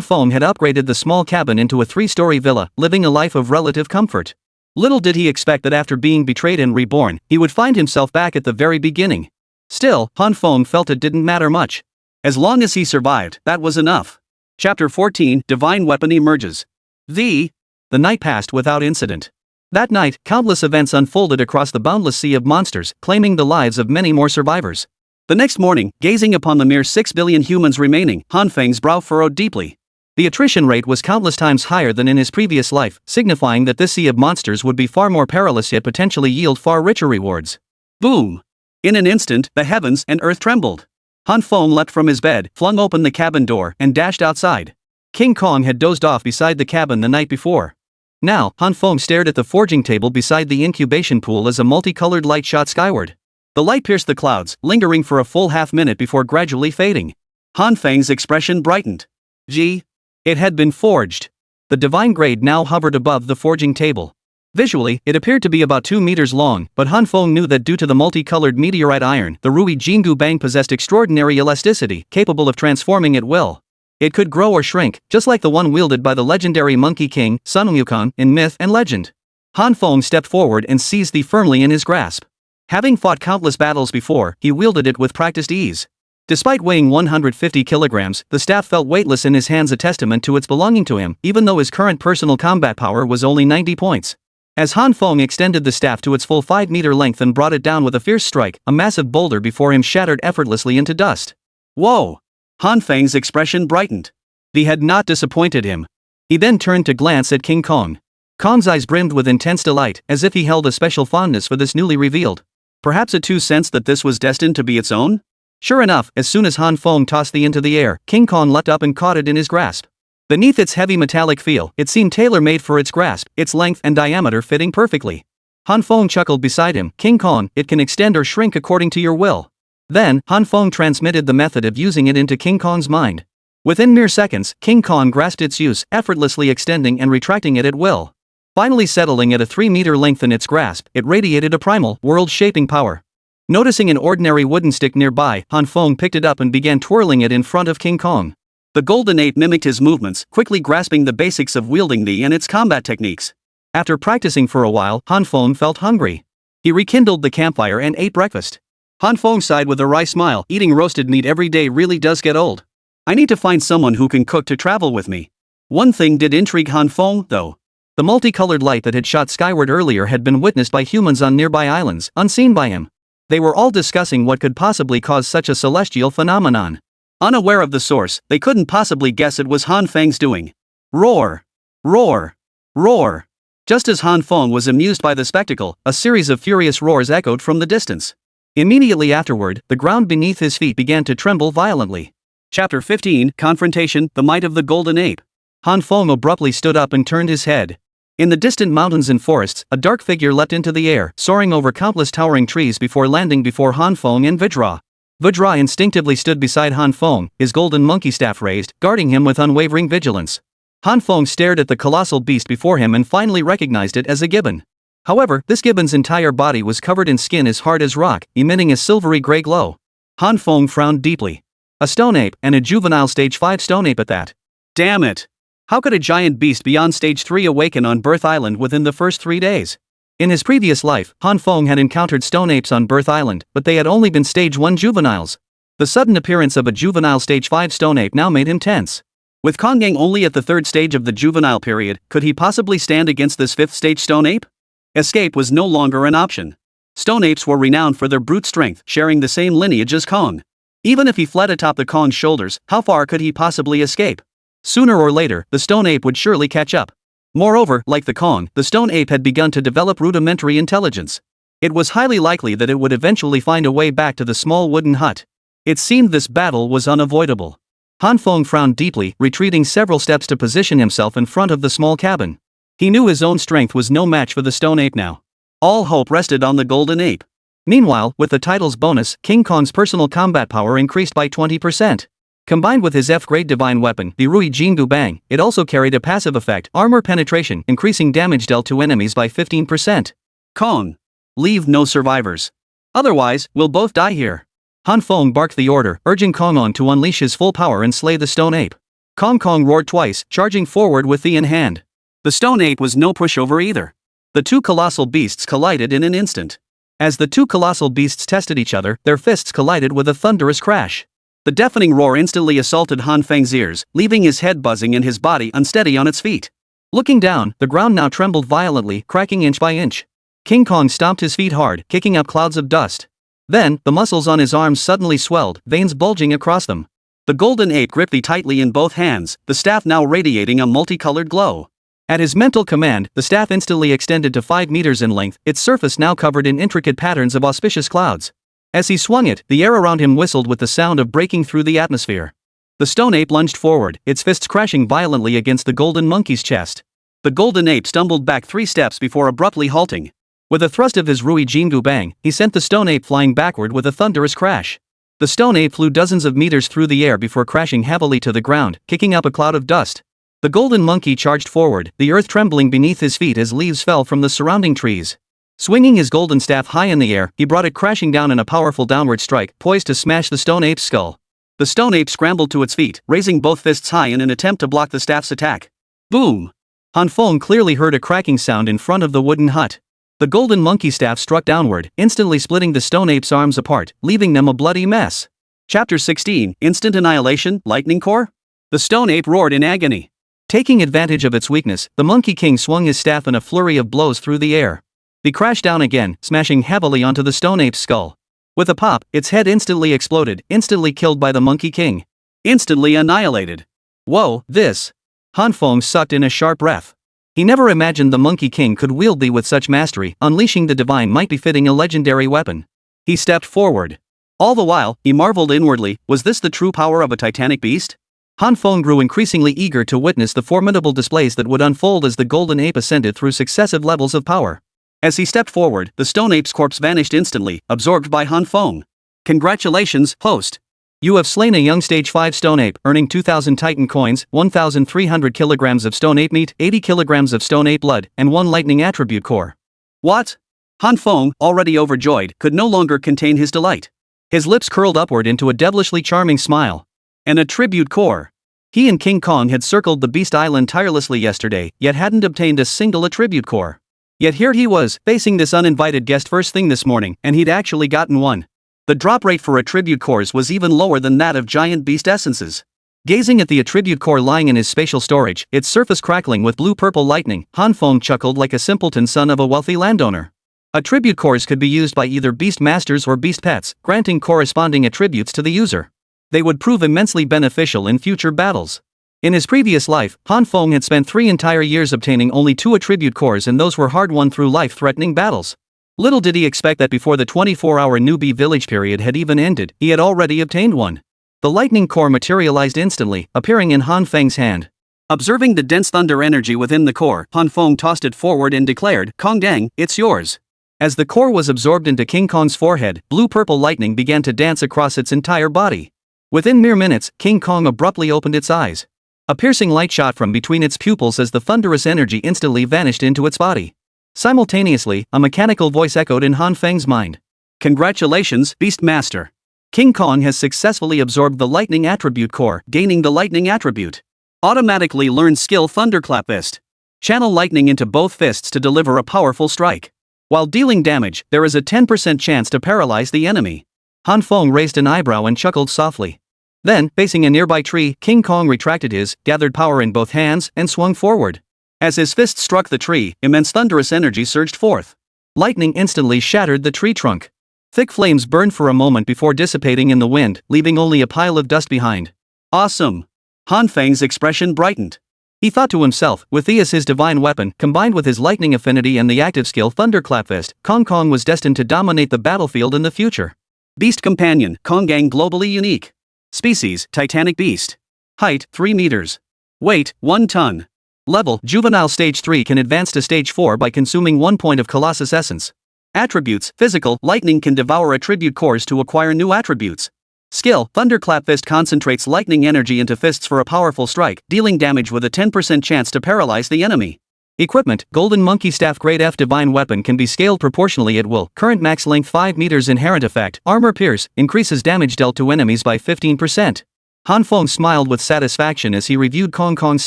Feng had upgraded the small cabin into a 3-story villa, living a life of relative comfort. Little did he expect that after being betrayed and reborn, he would find himself back at the very beginning. Still, Han Feng felt it didn't matter much. As long as he survived, that was enough. Chapter 14, Divine Weapon Emerges. The night passed without incident. That night, countless events unfolded across the boundless sea of monsters, claiming the lives of many more survivors. The next morning, gazing upon the mere 6 billion humans remaining, Han Feng's brow furrowed deeply. The attrition rate was countless times higher than in his previous life, signifying that this sea of monsters would be far more perilous yet potentially yield far richer rewards. Boom! In an instant, the heavens and earth trembled. Han Feng leapt from his bed, flung open the cabin door, and dashed outside. King Kong had dozed off beside the cabin the night before. Now, Han Feng stared at the forging table beside the incubation pool as a multicolored light shot skyward. The light pierced the clouds, lingering for a full half-minute before gradually fading. Han Feng's expression brightened. Gee. It had been forged. The divine grade now hovered above the forging table. Visually, it appeared to be about 2 meters long, but Han Feng knew that due to the multicolored meteorite iron, the Rui Jingu Bang possessed extraordinary elasticity, capable of transforming at will. It could grow or shrink, just like the one wielded by the legendary Monkey King, Sun Wukong, in myth and legend. Han Feng stepped forward and seized the firmly in his grasp. Having fought countless battles before, he wielded it with practiced ease. Despite weighing 150 kilograms, the staff felt weightless in his hands, a testament to its belonging to him, even though his current personal combat power was only 90 points. As Han Feng extended the staff to its full 5-meter length and brought it down with a fierce strike, a massive boulder before him shattered effortlessly into dust. Whoa! Han Feng's expression brightened. The had not disappointed him. He then turned to glance at King Kong. Kong's eyes brimmed with intense delight, as if he held a special fondness for this newly revealed. Perhaps it too sensed that this was destined to be its own? Sure enough, as soon as Han Feng tossed the into the air, King Kong leapt up and caught it in his grasp. Beneath its heavy metallic feel, it seemed tailor-made for its grasp, its length and diameter fitting perfectly. Han Feng chuckled beside him. King Kong, it can extend or shrink according to your will. Then, Han Feng transmitted the method of using it into King Kong's mind. Within mere seconds, King Kong grasped its use, effortlessly extending and retracting it at will. Finally settling at a 3-meter length in its grasp, it radiated a primal, world-shaping power. Noticing an ordinary wooden stick nearby, Han Feng picked it up and began twirling it in front of King Kong. The golden ape mimicked his movements, quickly grasping the basics of wielding the and its combat techniques. After practicing for a while, Han Feng felt hungry. He rekindled the campfire and ate breakfast. Han Feng sighed with a wry smile. Eating roasted meat every day really does get old. I need to find someone who can cook to travel with me. One thing did intrigue Han Feng, though. The multicolored light that had shot skyward earlier had been witnessed by humans on nearby islands, unseen by him. They were all discussing what could possibly cause such a celestial phenomenon. Unaware of the source, they couldn't possibly guess it was Han Feng's doing. Roar! Roar! Roar! Just as Han Feng was amused by the spectacle, a series of furious roars echoed from the distance. Immediately afterward, the ground beneath his feet began to tremble violently. Chapter 15, Confrontation, the Might of the Golden Ape. Han Feng abruptly stood up and turned his head. In the distant mountains and forests, a dark figure leapt into the air, soaring over countless towering trees before landing before Han Feng and Vidra. Vidra instinctively stood beside Han Feng, his golden monkey staff raised, guarding him with unwavering vigilance. Han Feng stared at the colossal beast before him and finally recognized it as a gibbon. However, this gibbon's entire body was covered in skin as hard as rock, emitting a silvery gray glow. Han Feng frowned deeply. A stone ape, and a juvenile stage 5 stone ape at that. Damn it! How could a giant beast beyond stage 3 awaken on Birth Island within the first 3 days? In his previous life, Han Feng had encountered stone apes on Birth Island, but they had only been stage 1 juveniles. The sudden appearance of a juvenile stage 5 stone ape now made him tense. With Kongang only at the 3rd stage of the juvenile period, could he possibly stand against this 5th stage stone ape? Escape was no longer an option. Stone apes were renowned for their brute strength, sharing the same lineage as Kong. Even if he fled atop the Kong's shoulders, how far could he possibly escape? Sooner or later, the stone ape would surely catch up. Moreover, like the Kong, the stone ape had begun to develop rudimentary intelligence. It was highly likely that it would eventually find a way back to the small wooden hut. It seemed this battle was unavoidable. Han Feng frowned deeply, retreating several steps to position himself in front of the small cabin. He knew his own strength was no match for the stone ape now. All hope rested on the golden ape. Meanwhile, with the title's bonus, King Kong's personal combat power increased by 20%. Combined with his F-grade divine weapon, the Rui Jingu Bang, it also carried a passive effect, armor penetration, increasing damage dealt to enemies by 15%. Kong. Leave no survivors. Otherwise, we'll both die here. Han Feng barked the order, urging Kong on to unleash his full power and slay the stone ape. Kong roared twice, charging forward with the in hand. The stone ape was no pushover either. The two colossal beasts collided in an instant. As the two colossal beasts tested each other, their fists collided with a thunderous crash. The deafening roar instantly assaulted Han Feng's ears, leaving his head buzzing and his body unsteady on its feet. Looking down, the ground now trembled violently, cracking inch by inch. King Kong stomped his feet hard, kicking up clouds of dust. Then, the muscles on his arms suddenly swelled, veins bulging across them. The golden ape gripped thee tightly in both hands, the staff now radiating a multicolored glow. At his mental command, the staff instantly extended to 5 meters in length, its surface now covered in intricate patterns of auspicious clouds. As he swung it, the air around him whistled with the sound of breaking through the atmosphere. The stone ape lunged forward, its fists crashing violently against the golden monkey's chest. The golden ape stumbled back 3 steps before abruptly halting. With a thrust of his Rui Jingu Bang, he sent the stone ape flying backward with a thunderous crash. The stone ape flew dozens of meters through the air before crashing heavily to the ground, kicking up a cloud of dust. The golden monkey charged forward, the earth trembling beneath his feet as leaves fell from the surrounding trees. Swinging his golden staff high in the air, he brought it crashing down in a powerful downward strike, poised to smash the stone ape's skull. The stone ape scrambled to its feet, raising both fists high in an attempt to block the staff's attack. Boom! Han Feng clearly heard a cracking sound in front of the wooden hut. The golden monkey staff struck downward, instantly splitting the stone ape's arms apart, leaving them a bloody mess. Chapter 16, Instant Annihilation, Lightning Core? The stone ape roared in agony. Taking advantage of its weakness, the Monkey King swung his staff in a flurry of blows through the air. He crashed down again, smashing heavily onto the stone ape's skull. With a pop, its head instantly exploded, instantly killed by the Monkey King. Instantly annihilated. Whoa, this! Han Feng sucked in a sharp breath. He never imagined the Monkey King could wield thee with such mastery, unleashing the divine might befitting a legendary weapon. He stepped forward. All the while, he marveled inwardly, was this the true power of a titanic beast? Han Feng grew increasingly eager to witness the formidable displays that would unfold as the golden ape ascended through successive levels of power. As he stepped forward, the stone ape's corpse vanished instantly, absorbed by Han Feng. Congratulations, host! You have slain a young stage 5 stone ape, earning 2,000 Titan coins, 1,300 kilograms of stone ape meat, 80 kilograms of stone ape blood, and 1 lightning attribute core. What? Han Feng, already overjoyed, could no longer contain his delight. His lips curled upward into a devilishly charming smile. An attribute core. He and King Kong had circled the Beast Island tirelessly yesterday, yet hadn't obtained a single attribute core. Yet here he was, facing this uninvited guest first thing this morning, and he'd actually gotten one. The drop rate for attribute cores was even lower than that of giant beast essences. Gazing at the attribute core lying in his spatial storage, its surface crackling with blue-purple lightning, Han Feng chuckled like a simpleton son of a wealthy landowner. Attribute cores could be used by either beast masters or beast pets, granting corresponding attributes to the user. They would prove immensely beneficial in future battles. In his previous life, Han Feng had spent 3 entire years obtaining only 2 attribute cores, and those were hard-won through life-threatening battles. Little did he expect that before the 24-hour newbie village period had even ended, he had already obtained one. The lightning core materialized instantly, appearing in Han Feng's hand. Observing the dense thunder energy within the core, Han Feng tossed it forward and declared, "Kong Dang, it's yours." As the core was absorbed into King Kong's forehead, blue-purple lightning began to dance across its entire body. Within mere minutes, King Kong abruptly opened its eyes. A piercing light shot from between its pupils as the thunderous energy instantly vanished into its body. Simultaneously, a mechanical voice echoed in Han Feng's mind. "Congratulations, Beast Master. King Kong has successfully absorbed the lightning attribute core, gaining the lightning attribute. Automatically learn skill Thunderclap Fist. Channel lightning into both fists to deliver a powerful strike. While dealing damage, there is a 10% chance to paralyze the enemy." Han Feng raised an eyebrow and chuckled softly. Then, facing a nearby tree, King Kong retracted his, gathered power in both hands, and swung forward. As his fist struck the tree, immense thunderous energy surged forth. Lightning instantly shattered the tree trunk. Thick flames burned for a moment before dissipating in the wind, leaving only a pile of dust behind. Awesome! Han Feng's expression brightened. He thought to himself, with thee as his divine weapon, combined with his lightning affinity and the active skill Thunderclap Fist, Kong Kong was destined to dominate the battlefield in the future. Beast Companion, Kong Gang globally unique. Species, Titanic Beast. Height, 3 meters. Weight, 1 ton. Level, Juvenile Stage 3 can advance to Stage 4 by consuming 1 point of Colossus Essence. Attributes, Physical, Lightning can devour attribute cores to acquire new attributes. Skill, Thunderclap Fist concentrates lightning energy into fists for a powerful strike, dealing damage with a 10% chance to paralyze the enemy. Equipment, Golden Monkey Staff Grade F Divine Weapon can be scaled proportionally at will. Current max length 5 meters. Inherent effect, Armor Pierce, increases damage dealt to enemies by 15%. Han Feng smiled with satisfaction as he reviewed Kong Kong's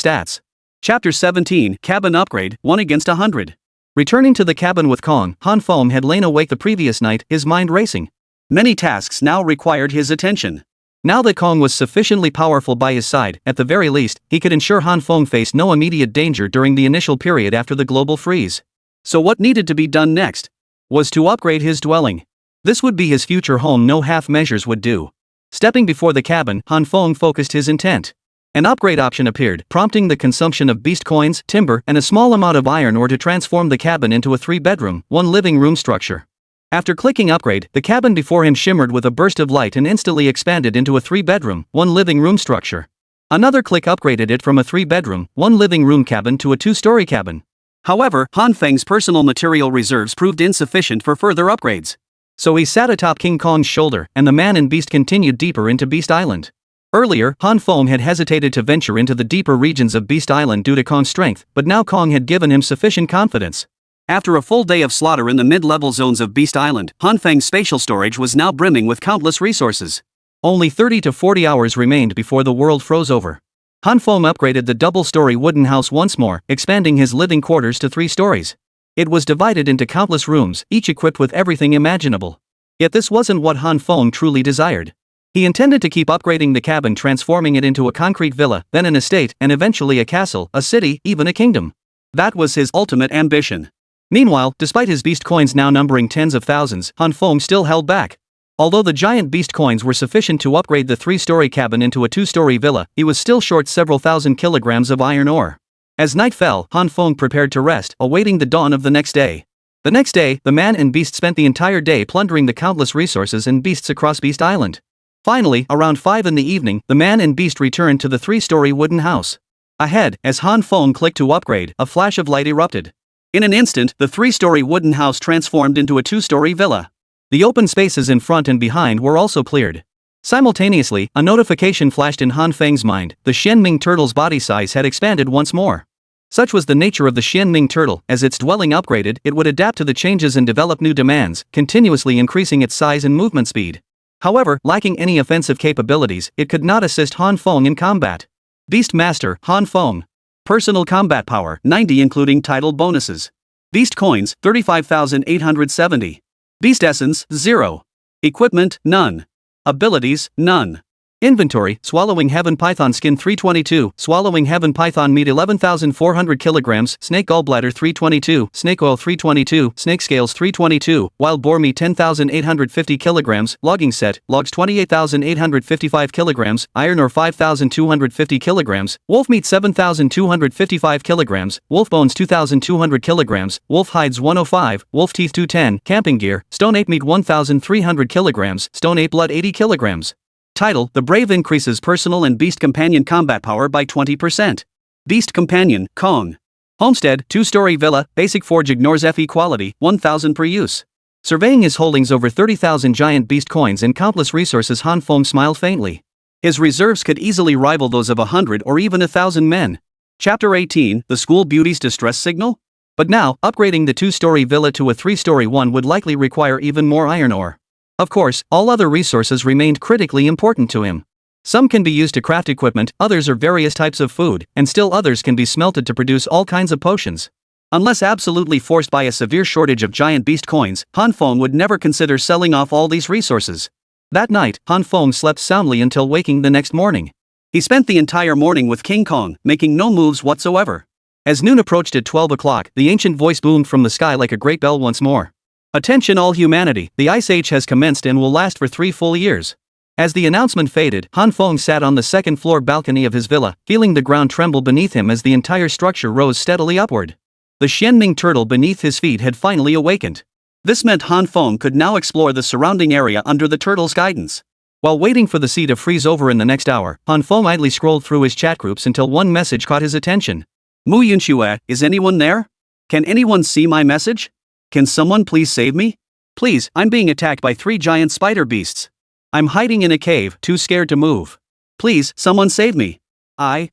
stats. Chapter 17, Cabin Upgrade, 1 against 100. Returning to the cabin with Kong, Han Feng had lain awake the previous night, his mind racing. Many tasks now required his attention. Now that Kong was sufficiently powerful by his side, at the very least, he could ensure Han Feng faced no immediate danger during the initial period after the global freeze. So what needed to be done next? Was to upgrade his dwelling. This would be his future home, no half measures would do. Stepping before the cabin, Han Feng focused his intent. An upgrade option appeared, prompting the consumption of beast coins, timber, and a small amount of iron ore to transform the cabin into a 3-bedroom, 1-living-room structure. After clicking upgrade, the cabin before him shimmered with a burst of light and instantly expanded into a 3-bedroom, 1-living-room structure. Another click upgraded it from a 3-bedroom, 1-living-room cabin to a 2-story cabin. However, Han Feng's personal material reserves proved insufficient for further upgrades. So he sat atop King Kong's shoulder, and the man and beast continued deeper into Beast Island. Earlier, Han Feng had hesitated to venture into the deeper regions of Beast Island due to Kong's strength, but now Kong had given him sufficient confidence. After a full day of slaughter in the mid-level zones of Beast Island, Han Feng's spatial storage was now brimming with countless resources. Only 30 to 40 hours remained before the world froze over. Han Feng upgraded the double-story wooden house once more, expanding his living quarters to 3 stories. It was divided into countless rooms, each equipped with everything imaginable. Yet this wasn't what Han Feng truly desired. He intended to keep upgrading the cabin, transforming it into a concrete villa, then an estate, and eventually a castle, a city, even a kingdom. That was his ultimate ambition. Meanwhile, despite his beast coins now numbering tens of thousands, Han Feng still held back. Although the giant beast coins were sufficient to upgrade the 3-story cabin into a 2-story villa, he was still short several thousand kilograms of iron ore. As night fell, Han Feng prepared to rest, awaiting the dawn of the next day. The next day, the man and beast spent the entire day plundering the countless resources and beasts across Beast Island. Finally, around 5 in the evening, the man and beast returned to the 3-story wooden house. Ahead, as Han Feng clicked to upgrade, a flash of light erupted. In an instant, the 3-story wooden house transformed into a 2-story villa. The open spaces in front and behind were also cleared. Simultaneously, a notification flashed in Han Feng's mind: the Xianming turtle's body size had expanded once more. Such was the nature of the Xianming turtle, as its dwelling upgraded, it would adapt to the changes and develop new demands, continuously increasing its size and movement speed. However, lacking any offensive capabilities, it could not assist Han Feng in combat. Beast Master, Han Feng. Personal combat power, 90 including title bonuses. Beast coins, 35,870. Beast essence, 0. Equipment, none. Abilities, none. Inventory: Swallowing Heaven Python Skin 322, Swallowing Heaven Python Meat 11,400 kilograms, Snake Gallbladder 322, Snake Oil 322, Snake Scales 322, Wild Boar Meat 10,850 kilograms, Logging Set, Logs 28,855 kilograms, Iron Ore 5,250 kilograms, Wolf Meat 7,255 kilograms, Wolf Bones 2,200 kilograms, Wolf Hides 105, Wolf Teeth 210, Camping Gear, Stone Ape Meat 1,300 kilograms, Stone Ape Blood 80 kilograms. Title: The Brave increases personal and beast companion combat power by 20%. Beast companion, Kong. Homestead, 2-story villa, basic forge, ignores FE quality, 1,000 per use. Surveying his holdings over 30,000 giant beast coins and countless resources, Han Feng smiled faintly. His reserves could easily rival those of 100 or even 1,000 men. Chapter 18, The School Beauty's Distress Signal? But now, upgrading the 2-story villa to a 3-story one would likely require even more iron ore. Of course, all other resources remained critically important to him. Some can be used to craft equipment, others are various types of food, and still others can be smelted to produce all kinds of potions. Unless absolutely forced by a severe shortage of giant beast coins, Han Feng would never consider selling off all these resources. That night, Han Feng slept soundly until waking the next morning. He spent the entire morning with King Kong, making no moves whatsoever. As noon approached at 12 o'clock, the ancient voice boomed from the sky like a great bell once more. Attention all humanity, the Ice Age has commenced and will last for 3 full years. As the announcement faded, Han Feng sat on the second-floor balcony of his villa, feeling the ground tremble beneath him as the entire structure rose steadily upward. The Xianming turtle beneath his feet had finally awakened. This meant Han Feng could now explore the surrounding area under the turtle's guidance. While waiting for the sea to freeze over in the next hour, Han Feng idly scrolled through his chat groups until one message caught his attention. Mu Yunxue, is anyone there? Can anyone see my message? Can someone please save me? Please, I'm being attacked by 3 giant spider beasts. I'm hiding in a cave, too scared to move. Please, someone save me. I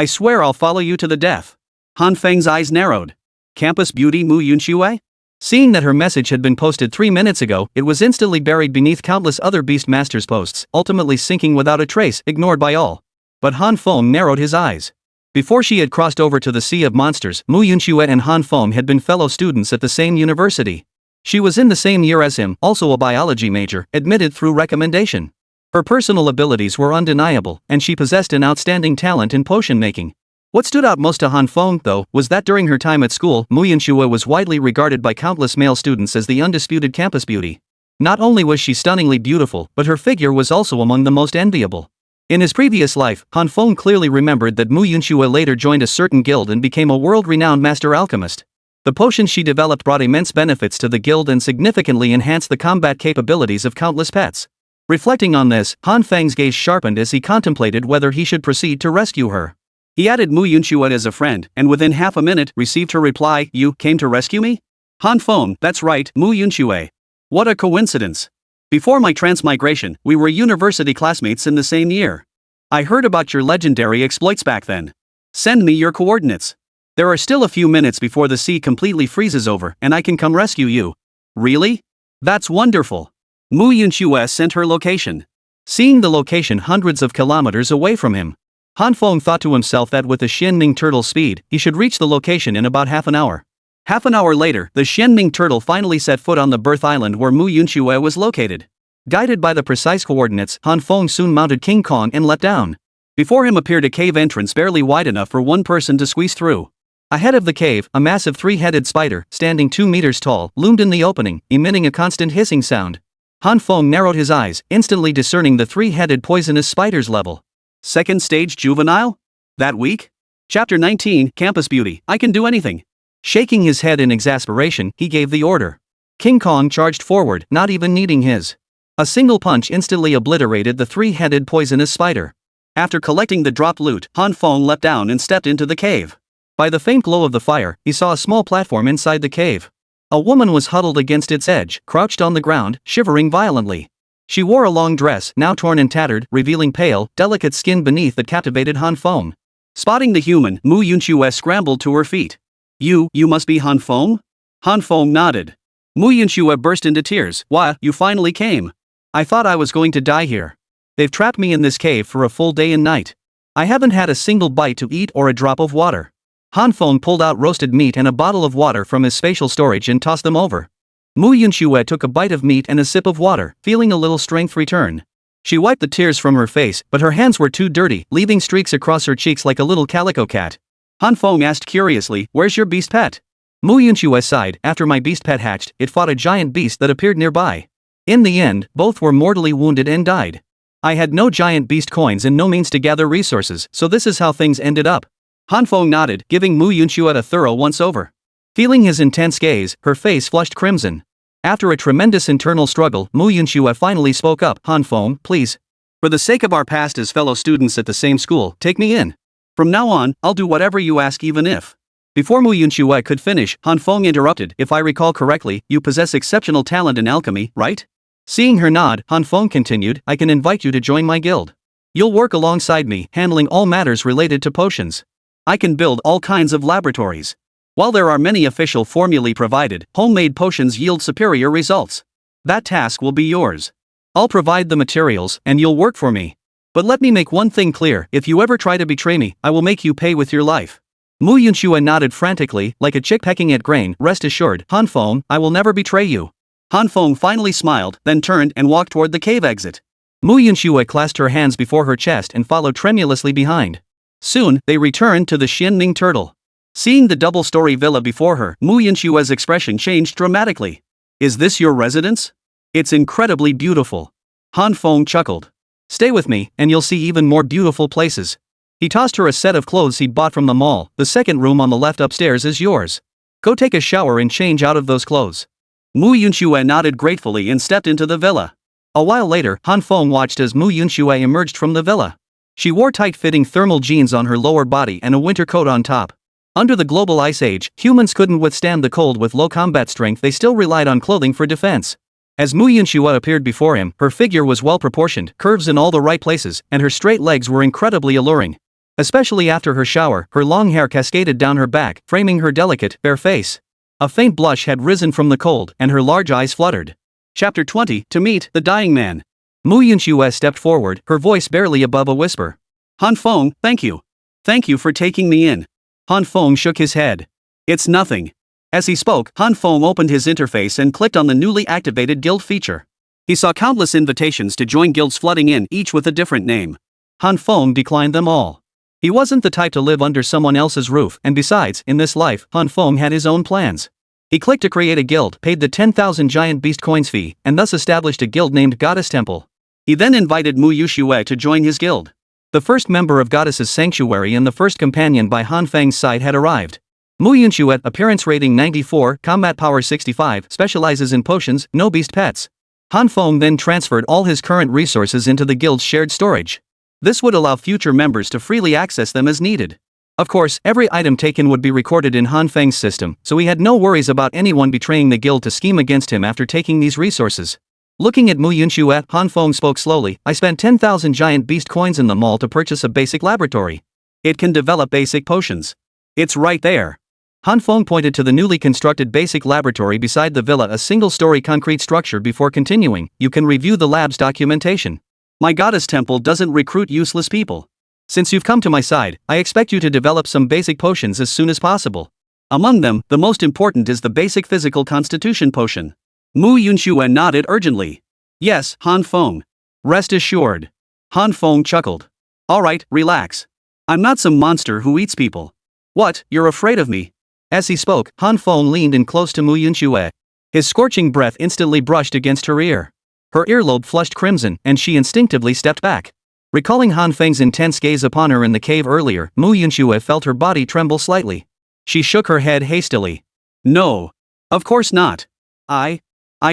swear I'll follow you to the death. Han Feng's eyes narrowed. Campus beauty Mu Yunxue? Seeing that her message had been posted 3 minutes ago, it was instantly buried beneath countless other Beast Masters posts, ultimately sinking without a trace, ignored by all. But Han Feng narrowed his eyes. Before she had crossed over to the Sea of Monsters, Mu Yunxue and Han Feng had been fellow students at the same university. She was in the same year as him, also a biology major, admitted through recommendation. Her personal abilities were undeniable, and she possessed an outstanding talent in potion making. What stood out most to Han Feng, though, was that during her time at school, Mu Yunxue was widely regarded by countless male students as the undisputed campus beauty. Not only was she stunningly beautiful, but her figure was also among the most enviable. In his previous life, Han Feng clearly remembered that Mu Yunxue later joined a certain guild and became a world-renowned master alchemist. The potions she developed brought immense benefits to the guild and significantly enhanced the combat capabilities of countless pets. Reflecting on this, Han Feng's gaze sharpened as he contemplated whether he should proceed to rescue her. He added Mu Yunxue as a friend, and within half a minute received her reply, "You came to rescue me?" Han Feng, that's right, Mu Yunxue. What a coincidence. Before my transmigration, we were university classmates in the same year. I heard about your legendary exploits back then. Send me your coordinates. There are still a few minutes before the sea completely freezes over, and I can come rescue you. Really? That's wonderful. Mu Yunxue sent her location. Seeing the location hundreds of kilometers away from him, Han Feng thought to himself that with the Xianming turtle's speed, he should reach the location in about half an hour. Half an hour later, the Xianming turtle finally set foot on the birth island where Mu Yunxue was located. Guided by the precise coordinates, Han Feng soon mounted King Kong and leapt down. Before him appeared a cave entrance barely wide enough for one person to squeeze through. Ahead of the cave, a massive three-headed spider, standing 2 meters tall, loomed in the opening, emitting a constant hissing sound. Han Feng narrowed his eyes, instantly discerning the three-headed poisonous spider's level. Second stage juvenile? That weak? Chapter 19, Campus Beauty, I can do anything. Shaking his head in exasperation, he gave the order. King Kong charged forward, not even needing his. A single punch instantly obliterated the three-headed poisonous spider. After collecting the dropped loot, Han Feng leapt down and stepped into the cave. By the faint glow of the fire, he saw a small platform inside the cave. A woman was huddled against its edge, crouched on the ground, shivering violently. She wore a long dress, now torn and tattered, revealing pale, delicate skin beneath that captivated Han Feng. Spotting the human, Mu Yunxue scrambled to her feet. You must be Han Feng? Han Feng nodded. Mu Yunxue burst into tears. Why, you finally came. I thought I was going to die here. They've trapped me in this cave for a full day and night. I haven't had a single bite to eat or a drop of water. Han Feng pulled out roasted meat and a bottle of water from his spatial storage and tossed them over. Mu Yunxue took a bite of meat and a sip of water, feeling a little strength return. She wiped the tears from her face, but her hands were too dirty, leaving streaks across her cheeks like a little calico cat. Han Feng asked curiously, "Where's your beast pet?" Mu Yunxue sighed. After my beast pet hatched, it fought a giant beast that appeared nearby. In the end, both were mortally wounded and died. I had no giant beast coins and no means to gather resources, so this is how things ended up. Han Feng nodded, giving Mu Yunxue a thorough once-over. Feeling his intense gaze, her face flushed crimson. After a tremendous internal struggle, Mu Yunxue finally spoke up. Han Feng, please. For the sake of our past as fellow students at the same school, take me in. From now on, I'll do whatever you ask even if. Before Mu Yunxue could finish, Han Feng interrupted. If I recall correctly, you possess exceptional talent in alchemy, right? Seeing her nod, Han Feng continued, I can invite you to join my guild. You'll work alongside me, handling all matters related to potions. I can build all kinds of laboratories. While there are many official formulae provided, homemade potions yield superior results. That task will be yours. I'll provide the materials, and you'll work for me. But let me make one thing clear, if you ever try to betray me, I will make you pay with your life. Mu Yunxue nodded frantically, like a chick pecking at grain. Rest assured, Han Feng, I will never betray you. Han Feng finally smiled, then turned and walked toward the cave exit. Mu Yunxue clasped her hands before her chest and followed tremulously behind. Soon, they returned to the Xianming turtle. Seeing the double-story villa before her, Mu Yunshue's expression changed dramatically. Is this your residence? It's incredibly beautiful. Han Feng chuckled. Stay with me, and you'll see even more beautiful places. He tossed her a set of clothes he bought from the mall. The second room on the left upstairs is yours. Go take a shower and change out of those clothes. Mu Yunxue nodded gratefully and stepped into the villa. A while later, Han Feng watched as Mu Yunxue emerged from the villa. She wore tight-fitting thermal jeans on her lower body and a winter coat on top. Under the global ice age, humans couldn't withstand the cold with low combat strength. They still relied on clothing for defense. As Mu Yunxue appeared before him, her figure was well-proportioned, curves in all the right places, and her straight legs were incredibly alluring. Especially after her shower, her long hair cascaded down her back, framing her delicate, bare face. A faint blush had risen from the cold, and her large eyes fluttered. Chapter 20, To Meet the Dying Man. Mu Yunxue stepped forward, her voice barely above a whisper. Han Feng, thank you. Thank you for taking me in. Han Feng shook his head. It's nothing. As he spoke, Han Feng opened his interface and clicked on the newly activated guild feature. He saw countless invitations to join guilds flooding in, each with a different name. Han Feng declined them all. He wasn't the type to live under someone else's roof, and besides, in this life, Han Feng had his own plans. He clicked to create a guild, paid the 10,000 giant beast coins fee, and thus established a guild named Goddess Temple. He then invited Mu Yuxue to join his guild. The first member of Goddess's Sanctuary and the first companion by Han Feng's side had arrived. Mu Yuxue, appearance rating 94, combat power 65, specializes in potions, no beast pets. Han Feng then transferred all his current resources into the guild's shared storage. This would allow future members to freely access them as needed. Of course, every item taken would be recorded in Han Feng's system, so he had no worries about anyone betraying the guild to scheme against him after taking these resources. Looking at Mu Yuxue, Han Feng spoke slowly. I spent 10,000 giant beast coins in the mall to purchase a basic laboratory. It can develop basic potions. It's right there. Han Feng pointed to the newly constructed basic laboratory beside the villa, a single-story concrete structure. Before continuing, you can review the lab's documentation. My goddess temple doesn't recruit useless people. Since you've come to my side, I expect you to develop some basic potions as soon as possible. Among them, the most important is the basic physical constitution potion. Mu Yuxue nodded urgently. Yes, Han Feng. Rest assured. Han Feng chuckled. Alright, relax. I'm not some monster who eats people. What, you're afraid of me? As he spoke, Han Feng leaned in close to Mu Yuxue. His scorching breath instantly brushed against her ear. Her earlobe flushed crimson, and she instinctively stepped back. Recalling Han Feng's intense gaze upon her in the cave earlier, Mu Yuxue felt her body tremble slightly. She shook her head hastily. No. Of course not. I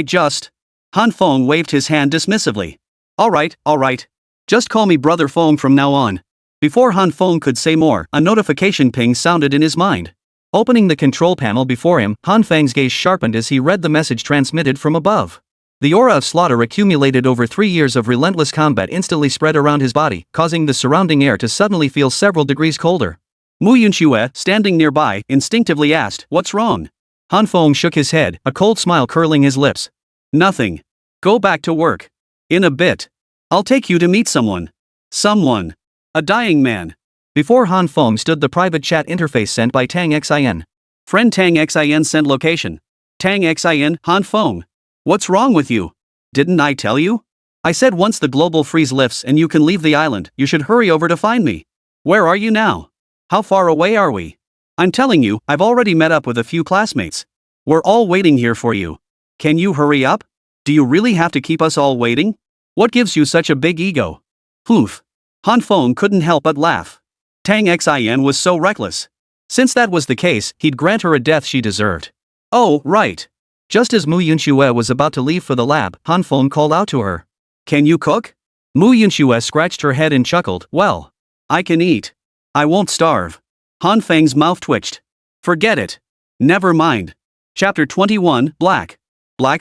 just... Han Feng waved his hand dismissively. Alright. Just call me Brother Feng from now on. Before Han Feng could say more, a notification ping sounded in his mind. Opening the control panel before him, Han Feng's gaze sharpened as he read the message transmitted from above. The aura of slaughter accumulated over 3 years of relentless combat instantly spread around his body, causing the surrounding air to suddenly feel several degrees colder. Mu Yuxue, standing nearby, instinctively asked, "What's wrong?" Han Feng shook his head, a cold smile curling his lips. Nothing. Go back to work. In a bit. I'll take you to meet someone. Someone. A dying man. Before Han Feng stood the private chat interface sent by Tang Xin. Friend Tang Xin send location. Tang Xin, Han Feng. What's wrong with you? Didn't I tell you? I said once the global freeze lifts and you can leave the island, you should hurry over to find me. Where are you now? How far away are we? I'm telling you, I've already met up with a few classmates. We're all waiting here for you. Can you hurry up? Do you really have to keep us all waiting? What gives you such a big ego? Poof. Han Feng couldn't help but laugh. Tang Xin was so reckless. Since that was the case, he'd grant her a death she deserved. Oh, right. Just as Mu Yuxue was about to leave for the lab, Han Feng called out to her. Can you cook? Mu Yuxue scratched her head and chuckled. Well, I can eat. I won't starve. Han Feng's mouth twitched. Forget it. Never mind. Chapter 21, Black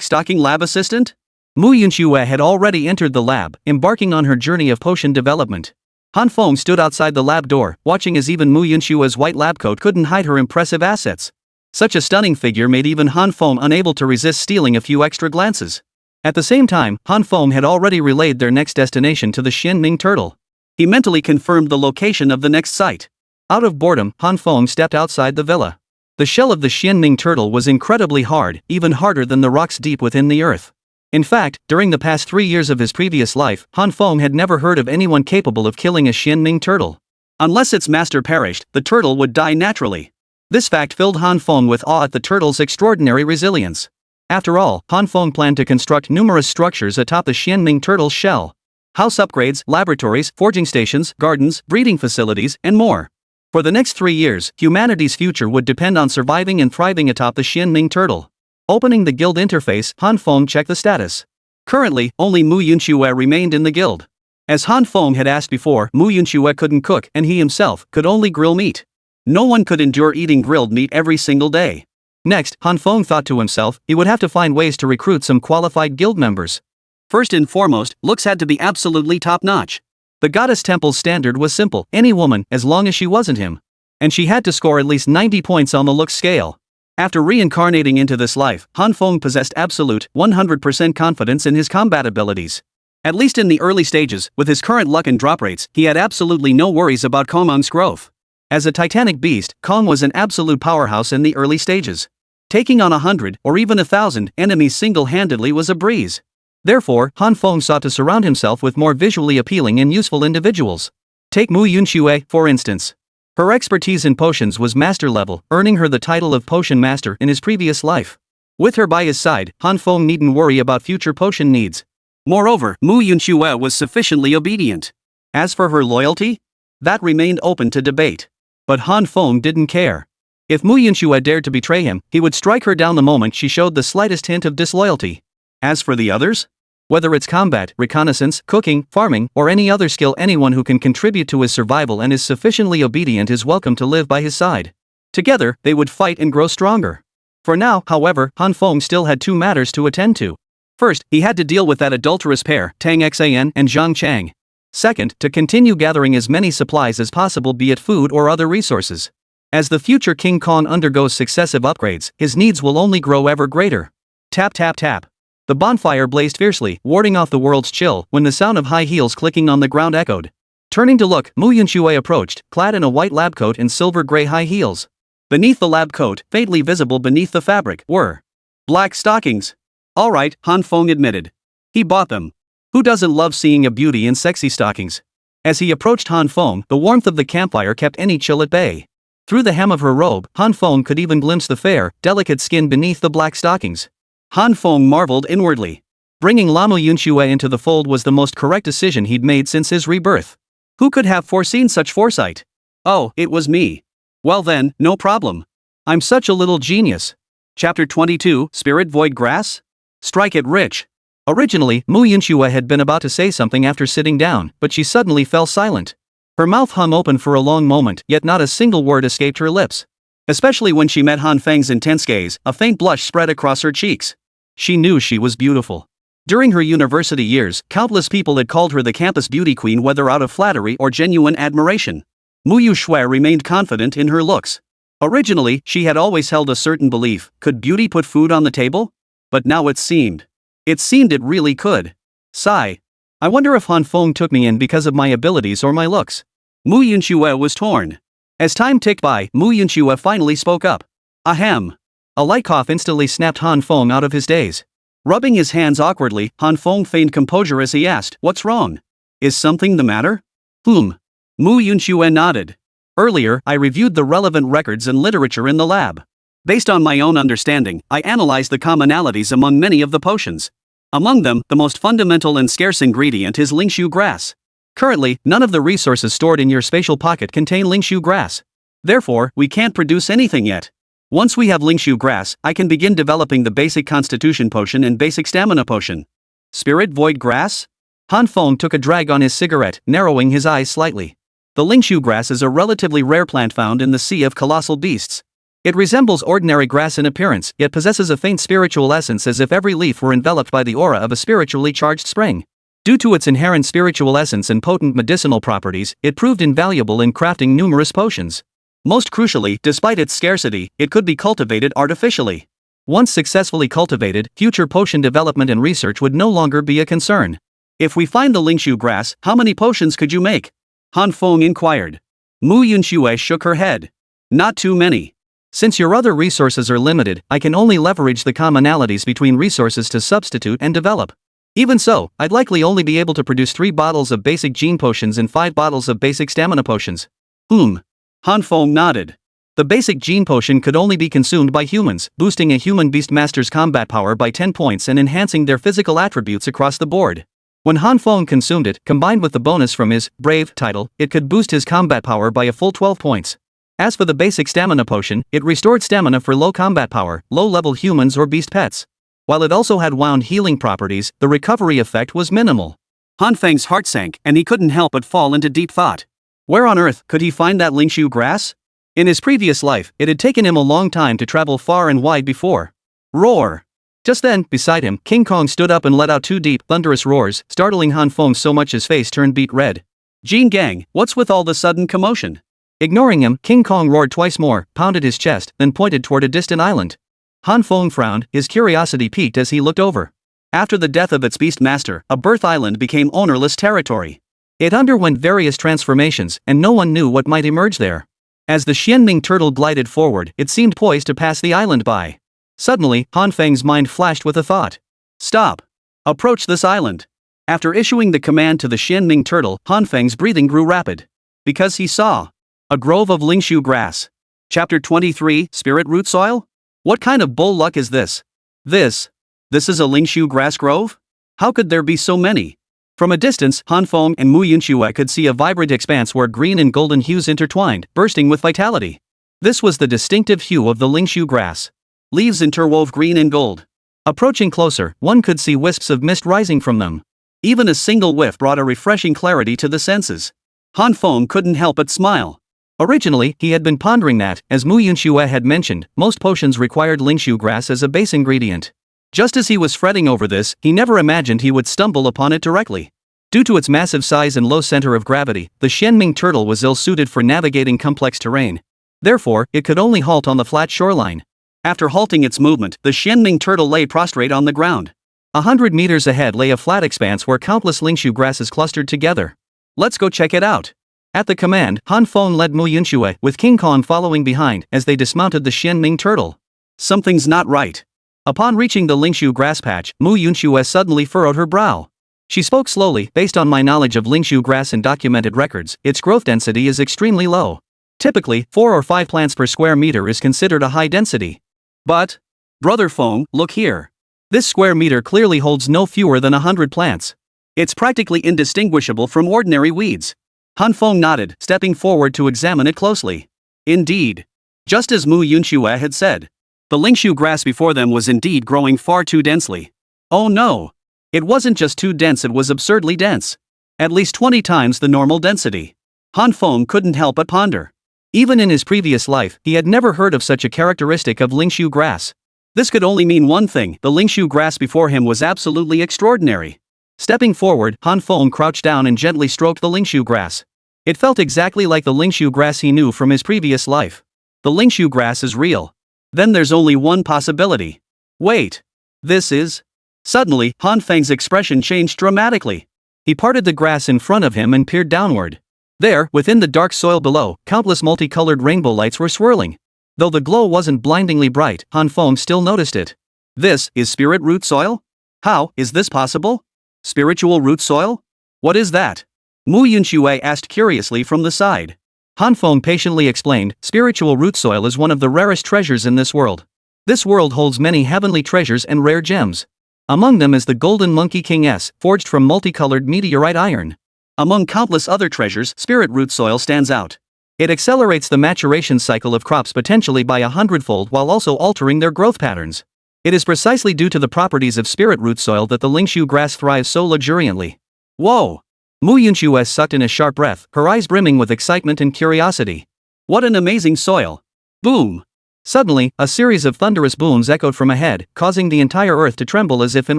Stocking Lab Assistant? Mu Yuxue had already entered the lab, embarking on her journey of potion development. Han Feng stood outside the lab door, watching as even Mu Yuxue's white lab coat couldn't hide her impressive assets. Such a stunning figure made even Han Feng unable to resist stealing a few extra glances. At the same time, Han Feng had already relayed their next destination to the Xianming turtle. He mentally confirmed the location of the next site. Out of boredom, Han Feng stepped outside the villa. The shell of the Xianming turtle was incredibly hard, even harder than the rocks deep within the earth. In fact, during the past 3 years of his previous life, Han Feng had never heard of anyone capable of killing a Xianming turtle. Unless its master perished, the turtle would die naturally. This fact filled Han Feng with awe at the turtle's extraordinary resilience. After all, Han Feng planned to construct numerous structures atop the Xianming turtle's shell. House upgrades, laboratories, forging stations, gardens, breeding facilities, and more. For the next 3 years, humanity's future would depend on surviving and thriving atop the Xianming turtle. Opening the guild interface, Han Feng checked the status. Currently, only Mu Yuxue remained in the guild. As Han Feng had asked before, Mu Yuxue couldn't cook and he himself could only grill meat. No one could endure eating grilled meat every single day. Next, Han Feng thought to himself, he would have to find ways to recruit some qualified guild members. First and foremost, looks had to be absolutely top-notch. The goddess temple's standard was simple, any woman, as long as she wasn't him. And she had to score at least 90 points on the looks scale. After reincarnating into this life, Han Feng possessed absolute, 100% confidence in his combat abilities. At least in the early stages, with his current luck and drop rates, he had absolutely no worries about Komang's growth. As a titanic beast, Kong was an absolute powerhouse in the early stages. Taking on 100 or even 1,000 enemies single-handedly was a breeze. Therefore, Han Feng sought to surround himself with more visually appealing and useful individuals. Take Mu Yunxue, for instance. Her expertise in potions was master level, earning her the title of potion master in his previous life. With her by his side, Han Feng needn't worry about future potion needs. Moreover, Mu Yunxue was sufficiently obedient. As for her loyalty, that remained open to debate. But Han Feng didn't care. If Mu Yunxue dared to betray him, he would strike her down the moment she showed the slightest hint of disloyalty. As for the others? Whether it's combat, reconnaissance, cooking, farming, or any other skill, anyone who can contribute to his survival and is sufficiently obedient is welcome to live by his side. Together, they would fight and grow stronger. For now, however, Han Feng still had two matters to attend to. First, he had to deal with that adulterous pair, Tang Xan and Zhang Chang. Second, to continue gathering as many supplies as possible, be it food or other resources. As the future King Kong undergoes successive upgrades, his needs will only grow ever greater. Tap tap tap. The bonfire blazed fiercely, warding off the world's chill, when the sound of high heels clicking on the ground echoed. Turning to look, Mu Yunxue approached, clad in a white lab coat and silver-gray high heels. Beneath the lab coat, faintly visible beneath the fabric, were black stockings. Alright, Han Feng admitted. He bought them. Who doesn't love seeing a beauty in sexy stockings? As he approached Han Feng, the warmth of the campfire kept any chill at bay. Through the hem of her robe, Han Feng could even glimpse the fair, delicate skin beneath the black stockings. Han Feng marveled inwardly. Bringing Mu Yunxue into the fold was the most correct decision he'd made since his rebirth. Who could have foreseen such foresight? Oh, it was me. Well then, no problem. I'm such a little genius. Chapter 22, Spirit Void Grass? Strike it rich. Originally, Mu Yunxue had been about to say something after sitting down, but she suddenly fell silent. Her mouth hung open for a long moment, yet not a single word escaped her lips. Especially when she met Han Feng's intense gaze, a faint blush spread across her cheeks. She knew she was beautiful. During her university years, countless people had called her the campus beauty queen, whether out of flattery or genuine admiration. Mu Yunxue remained confident in her looks. Originally, she had always held a certain belief: could beauty put food on the table? But now it seemed it really could. Sigh. I wonder if Han Feng took me in because of my abilities or my looks. Mu Yunxue was torn. As time ticked by, Mu Yunxue finally spoke up. Ahem. A light cough instantly snapped Han Feng out of his daze. Rubbing his hands awkwardly, Han Feng feigned composure as he asked, "What's wrong? Is something the matter?" Mu Yunxue nodded. Earlier, I reviewed the relevant records and literature in the lab. Based on my own understanding, I analyzed the commonalities among many of the potions. Among them, the most fundamental and scarce ingredient is lingshu grass. Currently, none of the resources stored in your spatial pocket contain lingshu grass. Therefore, we can't produce anything yet. Once we have lingshu grass, I can begin developing the basic constitution potion and basic stamina potion. Spirit Void Grass? Han Feng took a drag on his cigarette, narrowing his eyes slightly. The lingshu grass is a relatively rare plant found in the Sea of Colossal Beasts. It resembles ordinary grass in appearance, yet possesses a faint spiritual essence, as if every leaf were enveloped by the aura of a spiritually charged spring. Due to its inherent spiritual essence and potent medicinal properties, it proved invaluable in crafting numerous potions. Most crucially, despite its scarcity, it could be cultivated artificially. Once successfully cultivated, future potion development and research would no longer be a concern. If we find the lingshu grass, how many potions could you make? Han Feng inquired. Mu Yunxue shook her head. Not too many. Since your other resources are limited, I can only leverage the commonalities between resources to substitute and develop. Even so, I'd likely only be able to produce 3 bottles of basic gene potions and 5 bottles of basic stamina potions. Han Feng nodded. The basic gene potion could only be consumed by humans, boosting a human beast master's combat power by 10 points and enhancing their physical attributes across the board. When Han Feng consumed it, combined with the bonus from his Brave title, it could boost his combat power by a full 12 points. As for the basic stamina potion, it restored stamina for low combat power, low-level humans or beast pets. While it also had wound healing properties, the recovery effect was minimal. Han Feng's heart sank, and he couldn't help but fall into deep thought. Where on earth could he find that lingshu grass? In his previous life, it had taken him a long time to travel far and wide before. Roar! Just then, beside him, King Kong stood up and let out 2 deep, thunderous roars, startling Han Feng so much his face turned beet red. Jin Gang, what's with all the sudden commotion? Ignoring him, King Kong roared twice more, pounded his chest, then pointed toward a distant island. Han Feng frowned, his curiosity piqued as he looked over. After the death of its beast master, a birth island became ownerless territory. It underwent various transformations, and no one knew what might emerge there. As the Xianming turtle glided forward, it seemed poised to pass the island by. Suddenly, Han Feng's mind flashed with a thought. Stop! Approach this island. After issuing the command to the Xianming turtle, Han Feng's breathing grew rapid. Because he saw a grove of lingshu grass. Chapter 23, Spirit Root Soil? What kind of bull luck is this? This is a lingshu grass grove? How could there be so many? From a distance, Han Feng and Mu Yunxue could see a vibrant expanse where green and golden hues intertwined, bursting with vitality. This was the distinctive hue of the lingshu grass. Leaves interwove green and gold. Approaching closer, one could see wisps of mist rising from them. Even a single whiff brought a refreshing clarity to the senses. Han Feng couldn't help but smile. Originally, he had been pondering that, as Mu Yunxue had mentioned, most potions required lingshu grass as a base ingredient. Just as he was fretting over this, he never imagined he would stumble upon it directly. Due to its massive size and low center of gravity, the Xianming turtle was ill-suited for navigating complex terrain. Therefore, it could only halt on the flat shoreline. After halting its movement, the Xianming turtle lay prostrate on the ground. 100 meters ahead lay a flat expanse where countless lingshu grasses clustered together. Let's go check it out. At the command, Han Feng led Mu Yunxue, with King Kong following behind, as they dismounted the Xianming turtle. Something's not right. Upon reaching the lingshu grass patch, Mu Yunxue suddenly furrowed her brow. She spoke slowly. Based on my knowledge of lingshu grass and documented records, its growth density is extremely low. Typically, 4 or 5 plants per square meter is considered a high density. But, Brother Feng, look here. This square meter clearly holds no fewer than 100 plants. It's practically indistinguishable from ordinary weeds. Han Feng nodded, stepping forward to examine it closely. Indeed. Just as Mu Yunxue had said. The lingshu grass before them was indeed growing far too densely. Oh no! It wasn't just too dense, it was absurdly dense. At least 20 times the normal density. Han Feng couldn't help but ponder. Even in his previous life, he had never heard of such a characteristic of lingshu grass. This could only mean one thing: the lingshu grass before him was absolutely extraordinary. Stepping forward, Han Feng crouched down and gently stroked the lingshu grass. It felt exactly like the lingshu grass he knew from his previous life. The lingshu grass is real. Then there's only one possibility. Wait. This is... Suddenly, Han Feng's expression changed dramatically. He parted the grass in front of him and peered downward. There, within the dark soil below, countless multicolored rainbow lights were swirling. Though the glow wasn't blindingly bright, Han Feng still noticed it. This is spirit root soil? How is this possible? Spiritual root soil? What is that? Mu Yunxue asked curiously from the side. Han Feng patiently explained, spiritual root soil is one of the rarest treasures in this world. This world holds many heavenly treasures and rare gems. Among them is the golden monkey king S, forged from multicolored meteorite iron. Among countless other treasures, spirit root soil stands out. It accelerates the maturation cycle of crops potentially by 100-fold while also altering their growth patterns. It is precisely due to the properties of spirit root soil that the lingshu grass thrives so luxuriantly. Whoa! Mu Yunxue sucked in a sharp breath, her eyes brimming with excitement and curiosity. What an amazing soil! Boom! Suddenly, a series of thunderous booms echoed from ahead, causing the entire earth to tremble as if in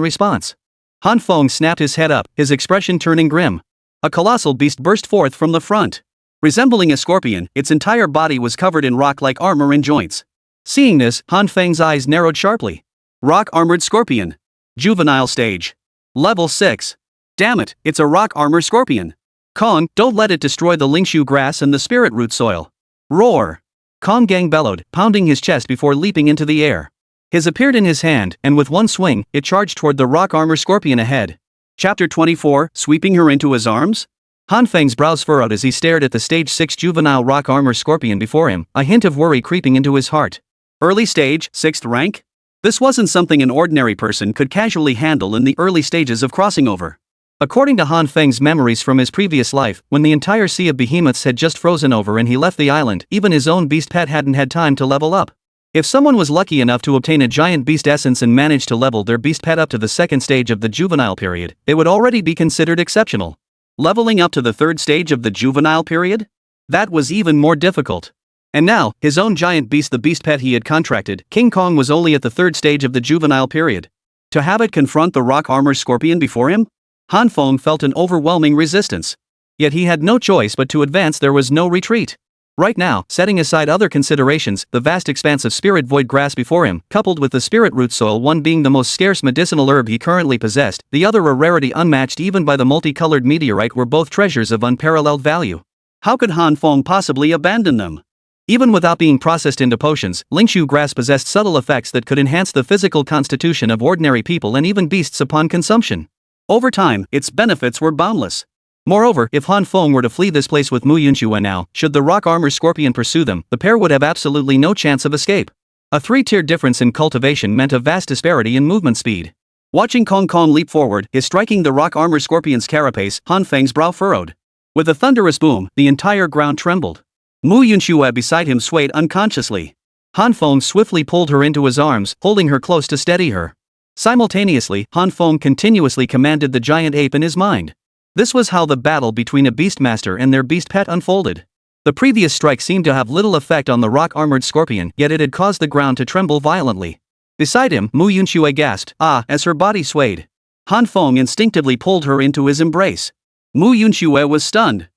response. Han Feng snapped his head up, his expression turning grim. A colossal beast burst forth from the front. Resembling a scorpion, its entire body was covered in rock-like armor and joints. Seeing this, Han Feng's eyes narrowed sharply. Rock-armored scorpion. Juvenile stage. Level 6. Damn it, it's a rock-armored scorpion. Kong, don't let it destroy the lingshu grass and the spirit root soil. Roar! Kong Gang bellowed, pounding his chest before leaping into the air. His appeared in his hand, and with one swing, it charged toward the rock-armored scorpion ahead. Chapter 24, sweeping her into his arms? Han Feng's brows furrowed as he stared at the stage 6 juvenile rock-armored scorpion before him, a hint of worry creeping into his heart. Early stage, 6th rank? This wasn't something an ordinary person could casually handle in the early stages of crossing over. According to Han Feng's memories from his previous life, when the entire sea of behemoths had just frozen over and he left the island, even his own beast pet hadn't had time to level up. If someone was lucky enough to obtain a giant beast essence and manage to level their beast pet up to the 2nd stage of the juvenile period, it would already be considered exceptional. Leveling up to the 3rd stage of the juvenile period? That was even more difficult. And now, his own giant beast, the beast pet he had contracted, King Kong, was only at the 3rd stage of the juvenile period. To have it confront the rock-armored scorpion before him? Han Feng felt an overwhelming resistance. Yet he had no choice but to advance. There was no retreat. Right now, setting aside other considerations, the vast expanse of spirit void grass before him, coupled with the spirit root soil, one being the most scarce medicinal herb he currently possessed, the other a rarity unmatched even by the multicolored meteorite, were both treasures of unparalleled value. How could Han Feng possibly abandon them? Even without being processed into potions, lingshu grass possessed subtle effects that could enhance the physical constitution of ordinary people and even beasts upon consumption. Over time, its benefits were boundless. Moreover, if Han Feng were to flee this place with Mu Yunxue now, should the rock armor scorpion pursue them, the pair would have absolutely no chance of escape. A 3-tier difference in cultivation meant a vast disparity in movement speed. Watching Kong Kong leap forward, his striking the rock armor scorpion's carapace, Han Feng's brow furrowed. With a thunderous boom, the entire ground trembled. Mu Yunxue beside him swayed unconsciously. Han Feng swiftly pulled her into his arms, holding her close to steady her. Simultaneously, Han Feng continuously commanded the giant ape in his mind. This was how the battle between a beastmaster and their beast pet unfolded. The previous strike seemed to have little effect on the rock-armored scorpion, yet it had caused the ground to tremble violently. Beside him, Mu Yunxue gasped, "Ah," as her body swayed. Han Feng instinctively pulled her into his embrace. Mu Yunxue was stunned.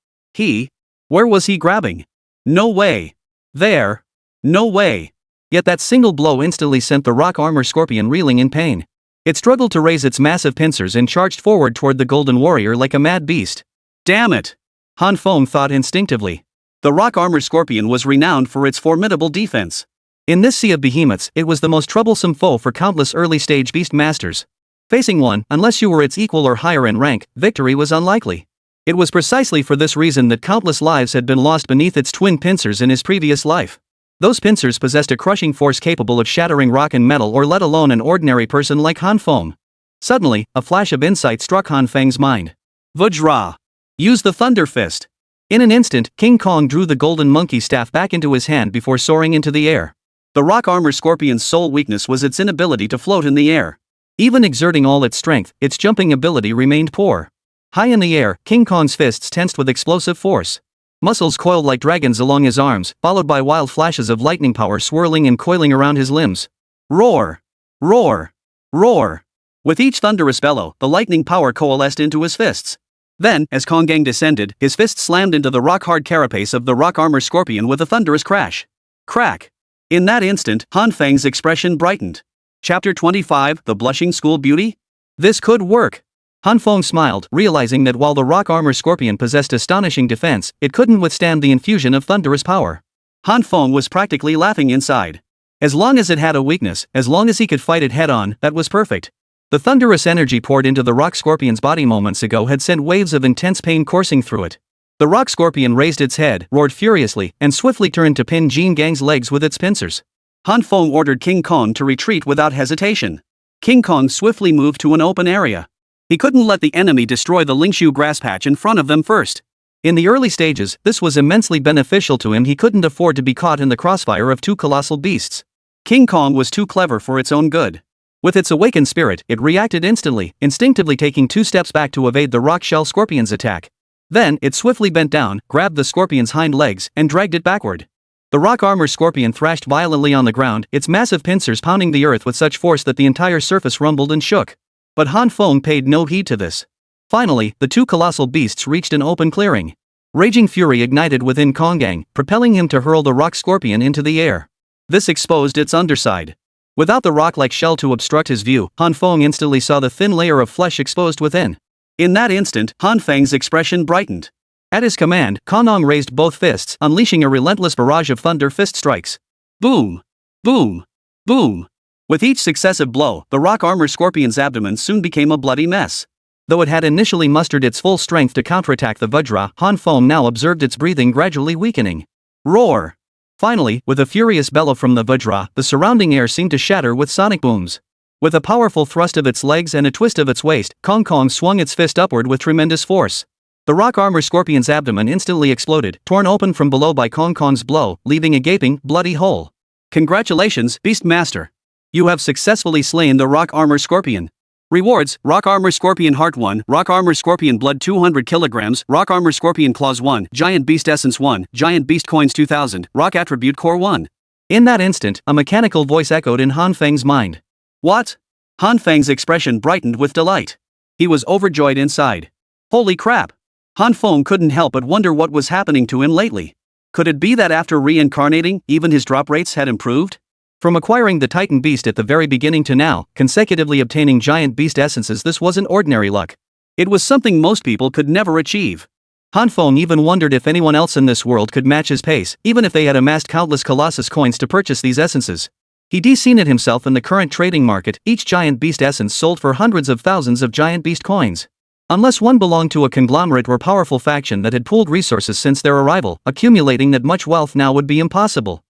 Where was he grabbing? No way. There. No way. Yet that single blow instantly sent the rock armor scorpion reeling in pain. It struggled to raise its massive pincers and charged forward toward the golden warrior like a mad beast. Damn it! Han Feng thought instinctively. The rock armor scorpion was renowned for its formidable defense. In this sea of behemoths, it was the most troublesome foe for countless early-stage beast masters. Facing one, unless you were its equal or higher in rank, victory was unlikely. It was precisely for this reason that countless lives had been lost beneath its twin pincers in his previous life. Those pincers possessed a crushing force capable of shattering rock and metal, or let alone an ordinary person like Han Feng. Suddenly, a flash of insight struck Han Feng's mind. Vajra! Use the Thunder Fist! In an instant, King Kong drew the golden monkey staff back into his hand before soaring into the air. The rock armor scorpion's sole weakness was its inability to float in the air. Even exerting all its strength, its jumping ability remained poor. High in the air, King Kong's fists tensed with explosive force. Muscles coiled like dragons along his arms, followed by wild flashes of lightning power swirling and coiling around his limbs. Roar! Roar! Roar! With each thunderous bellow, the lightning power coalesced into his fists. Then, as Kong Gang descended, his fist slammed into the rock-hard carapace of the rock armor scorpion with a thunderous crash. Crack! In that instant, Han Feng's expression brightened. Chapter 25, The Blushing School Beauty? This could work. Han Feng smiled, realizing that while the rock armor scorpion possessed astonishing defense, it couldn't withstand the infusion of thunderous power. Han Feng was practically laughing inside. As long as it had a weakness, as long as he could fight it head-on, that was perfect. The thunderous energy poured into the rock scorpion's body moments ago had sent waves of intense pain coursing through it. The rock scorpion raised its head, roared furiously, and swiftly turned to pin Jean Gang's legs with its pincers. Han Feng ordered King Kong to retreat without hesitation. King Kong swiftly moved to an open area. He couldn't let the enemy destroy the lingshu grass patch in front of them first. In the early stages, this was immensely beneficial to him. He couldn't afford to be caught in the crossfire of two colossal beasts. King Kong was too clever for its own good. With its awakened spirit, it reacted instantly, instinctively taking 2 steps back to evade the rock shell scorpion's attack. Then, it swiftly bent down, grabbed the scorpion's hind legs, and dragged it backward. The rock armor scorpion thrashed violently on the ground, its massive pincers pounding the earth with such force that the entire surface rumbled and shook. But Han Feng paid no heed to this. Finally, the 2 colossal beasts reached an open clearing. Raging fury ignited within Kong Gang, propelling him to hurl the rock scorpion into the air. This exposed its underside. Without the rock-like shell to obstruct his view, Han Feng instantly saw the thin layer of flesh exposed within. In that instant, Han Feng's expression brightened. At his command, Kong raised both fists, unleashing a relentless barrage of thunder fist strikes. Boom! Boom! Boom! With each successive blow, the rock armor scorpion's abdomen soon became a bloody mess. Though it had initially mustered its full strength to counterattack the Vajra, Han Feng now observed its breathing gradually weakening. Roar! Finally, with a furious bellow from the Vajra, the surrounding air seemed to shatter with sonic booms. With a powerful thrust of its legs and a twist of its waist, Kong swung its fist upward with tremendous force. The rock armor scorpion's abdomen instantly exploded, torn open from below by Kong's blow, leaving a gaping, bloody hole. Congratulations, Beast Master! You have successfully slain the rock armor scorpion. Rewards: Rock Armor Scorpion Heart 1, Rock Armor Scorpion Blood 200 kilograms, Rock Armor Scorpion Claws 1, Giant Beast Essence 1, Giant Beast Coins 2000, Rock Attribute Core 1. In that instant, a mechanical voice echoed in Han Feng's mind. What? Han Feng's expression brightened with delight. He was overjoyed inside. Holy crap! Han Feng couldn't help but wonder what was happening to him lately. Could it be that after reincarnating, even his drop rates had improved? From acquiring the Titan Beast at the very beginning to now, consecutively obtaining Giant Beast Essences, this wasn't ordinary luck. It was something most people could never achieve. Han Feng even wondered if anyone else in this world could match his pace, even if they had amassed countless colossus coins to purchase these essences. He'd seen it himself in the current trading market, each giant beast essence sold for hundreds of thousands of giant beast coins. Unless one belonged to a conglomerate or powerful faction that had pooled resources since their arrival, accumulating that much wealth now would be impossible.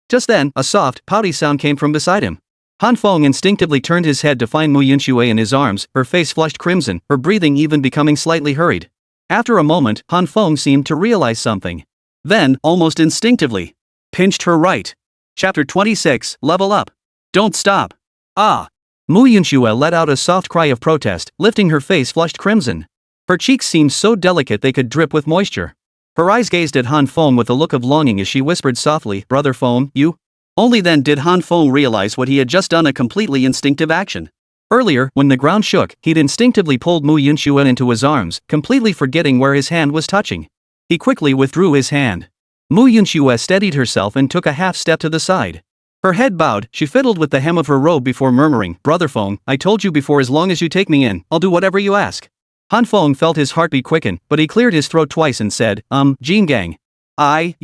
Just then, a soft, pouty sound came from beside him. Han Feng instinctively turned his head to find Mu Yunxue in his arms, her face flushed crimson, her breathing even becoming slightly hurried. After a moment, Han Feng seemed to realize something. Then, almost instinctively, pinched her right. Chapter 26, Level Up. Don't stop. Ah! Mu Yunxue let out a soft cry of protest, lifting her face flushed crimson. Her cheeks seemed so delicate they could drip with moisture. Her eyes gazed at Han Feng with a look of longing as she whispered softly, "Brother Feng, you?" Only then did Han Feng realize what he had just done, a completely instinctive action. Earlier, when the ground shook, he'd instinctively pulled Mu Yunxue into his arms, completely forgetting where his hand was touching. He quickly withdrew his hand. Mu Yunxue steadied herself and took a half step to the side. Her head bowed, she fiddled with the hem of her robe before murmuring, "Brother Feng, I told you before, as long as you take me in, I'll do whatever you ask." Han Feng felt his heartbeat quicken, but he cleared his throat twice and said, Jin Gang. I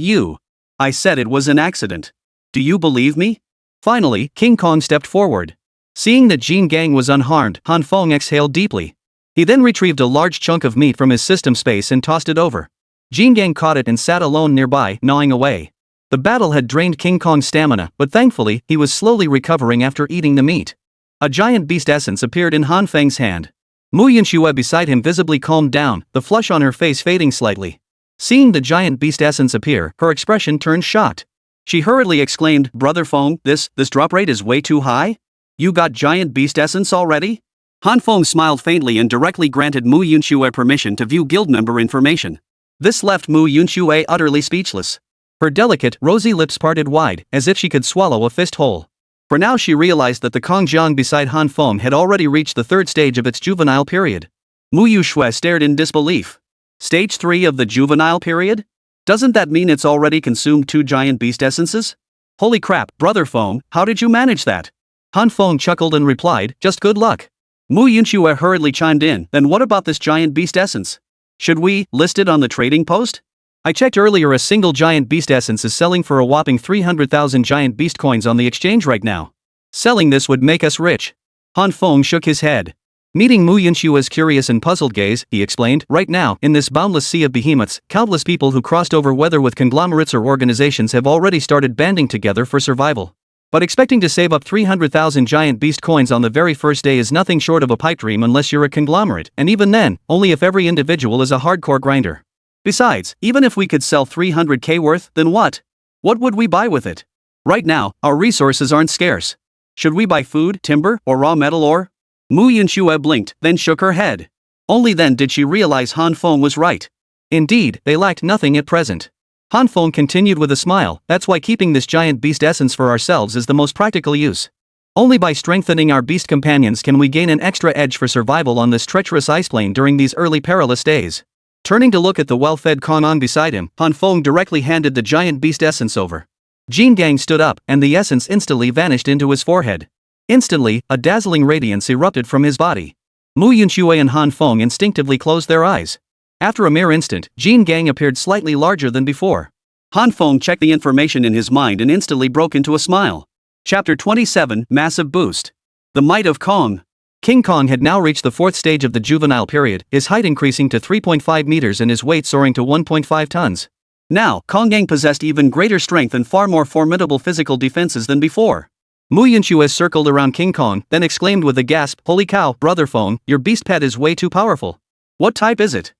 said it was an accident. Do you believe me? Finally, King Kong stepped forward. Seeing that Jin Gang was unharmed, Han Feng exhaled deeply. He then retrieved a large chunk of meat from his system space and tossed it over. Jin Gang caught it and sat alone nearby, gnawing away. The battle had drained King Kong's stamina, but thankfully, he was slowly recovering after eating the meat. A giant beast essence appeared in Han Feng's hand. Mu Yunxue beside him visibly calmed down, the flush on her face fading slightly. Seeing the giant beast essence appear, her expression turned shocked. She hurriedly exclaimed, "Brother Feng, this drop rate is way too high? You got giant beast essence already?" Han Feng smiled faintly and directly granted Mu Yunxue permission to view guild member information. This left Mu Yunxue utterly speechless. Her delicate, rosy lips parted wide, as if she could swallow a fist whole. For now she realized that the Kongjiang beside Han Feng had already reached the third stage of its juvenile period. Mu Yunxue stared in disbelief. Stage 3 of the juvenile period? Doesn't that mean it's already consumed 2 giant beast essences? Holy crap, Brother Feng, how did you manage that? Han Feng chuckled and replied, "Just good luck." Mu Yunxue hurriedly chimed in, "Then what about this giant beast essence? Should we list it on the trading post? I checked earlier, a single giant beast essence is selling for a whopping 300,000 giant beast coins on the exchange right now. Selling this would make us rich." Han Feng shook his head. Meeting Mu Yunshua's curious and puzzled gaze, he explained, "Right now, in this boundless sea of behemoths, countless people who crossed over, whether with conglomerates or organizations, have already started banding together for survival. But expecting to save up 300,000 giant beast coins on the very first day is nothing short of a pipe dream unless you're a conglomerate, and even then, only if every individual is a hardcore grinder. Besides, even if we could sell 300k worth, then what? What would we buy with it? Right now, our resources aren't scarce. Should we buy food, timber, or raw metal ore?" Mu Yunxue blinked, then shook her head. Only then did she realize Han Feng was right. Indeed, they lacked nothing at present. Han Feng continued with a smile, "That's why keeping this giant beast essence for ourselves is the most practical use. Only by strengthening our beast companions can we gain an extra edge for survival on this treacherous ice plane during these early perilous days." Turning to look at the well-fed Kong beside him, Han Feng directly handed the giant beast essence over. Jin Gang stood up, and the essence instantly vanished into his forehead. Instantly, a dazzling radiance erupted from his body. Mu Yunxue and Han Feng instinctively closed their eyes. After a mere instant, Jin Gang appeared slightly larger than before. Han Feng checked the information in his mind and instantly broke into a smile. Chapter 27, Massive Boost. The Might of Kong. King Kong had now reached the fourth stage of the juvenile period, his height increasing to 3.5 meters and his weight soaring to 1.5 tons. Now, Konggang possessed even greater strength and far more formidable physical defenses than before. Mu Yunxue circled around King Kong, then exclaimed with a gasp, "Holy cow, Brother Feng, your beast pet is way too powerful. What type is it?"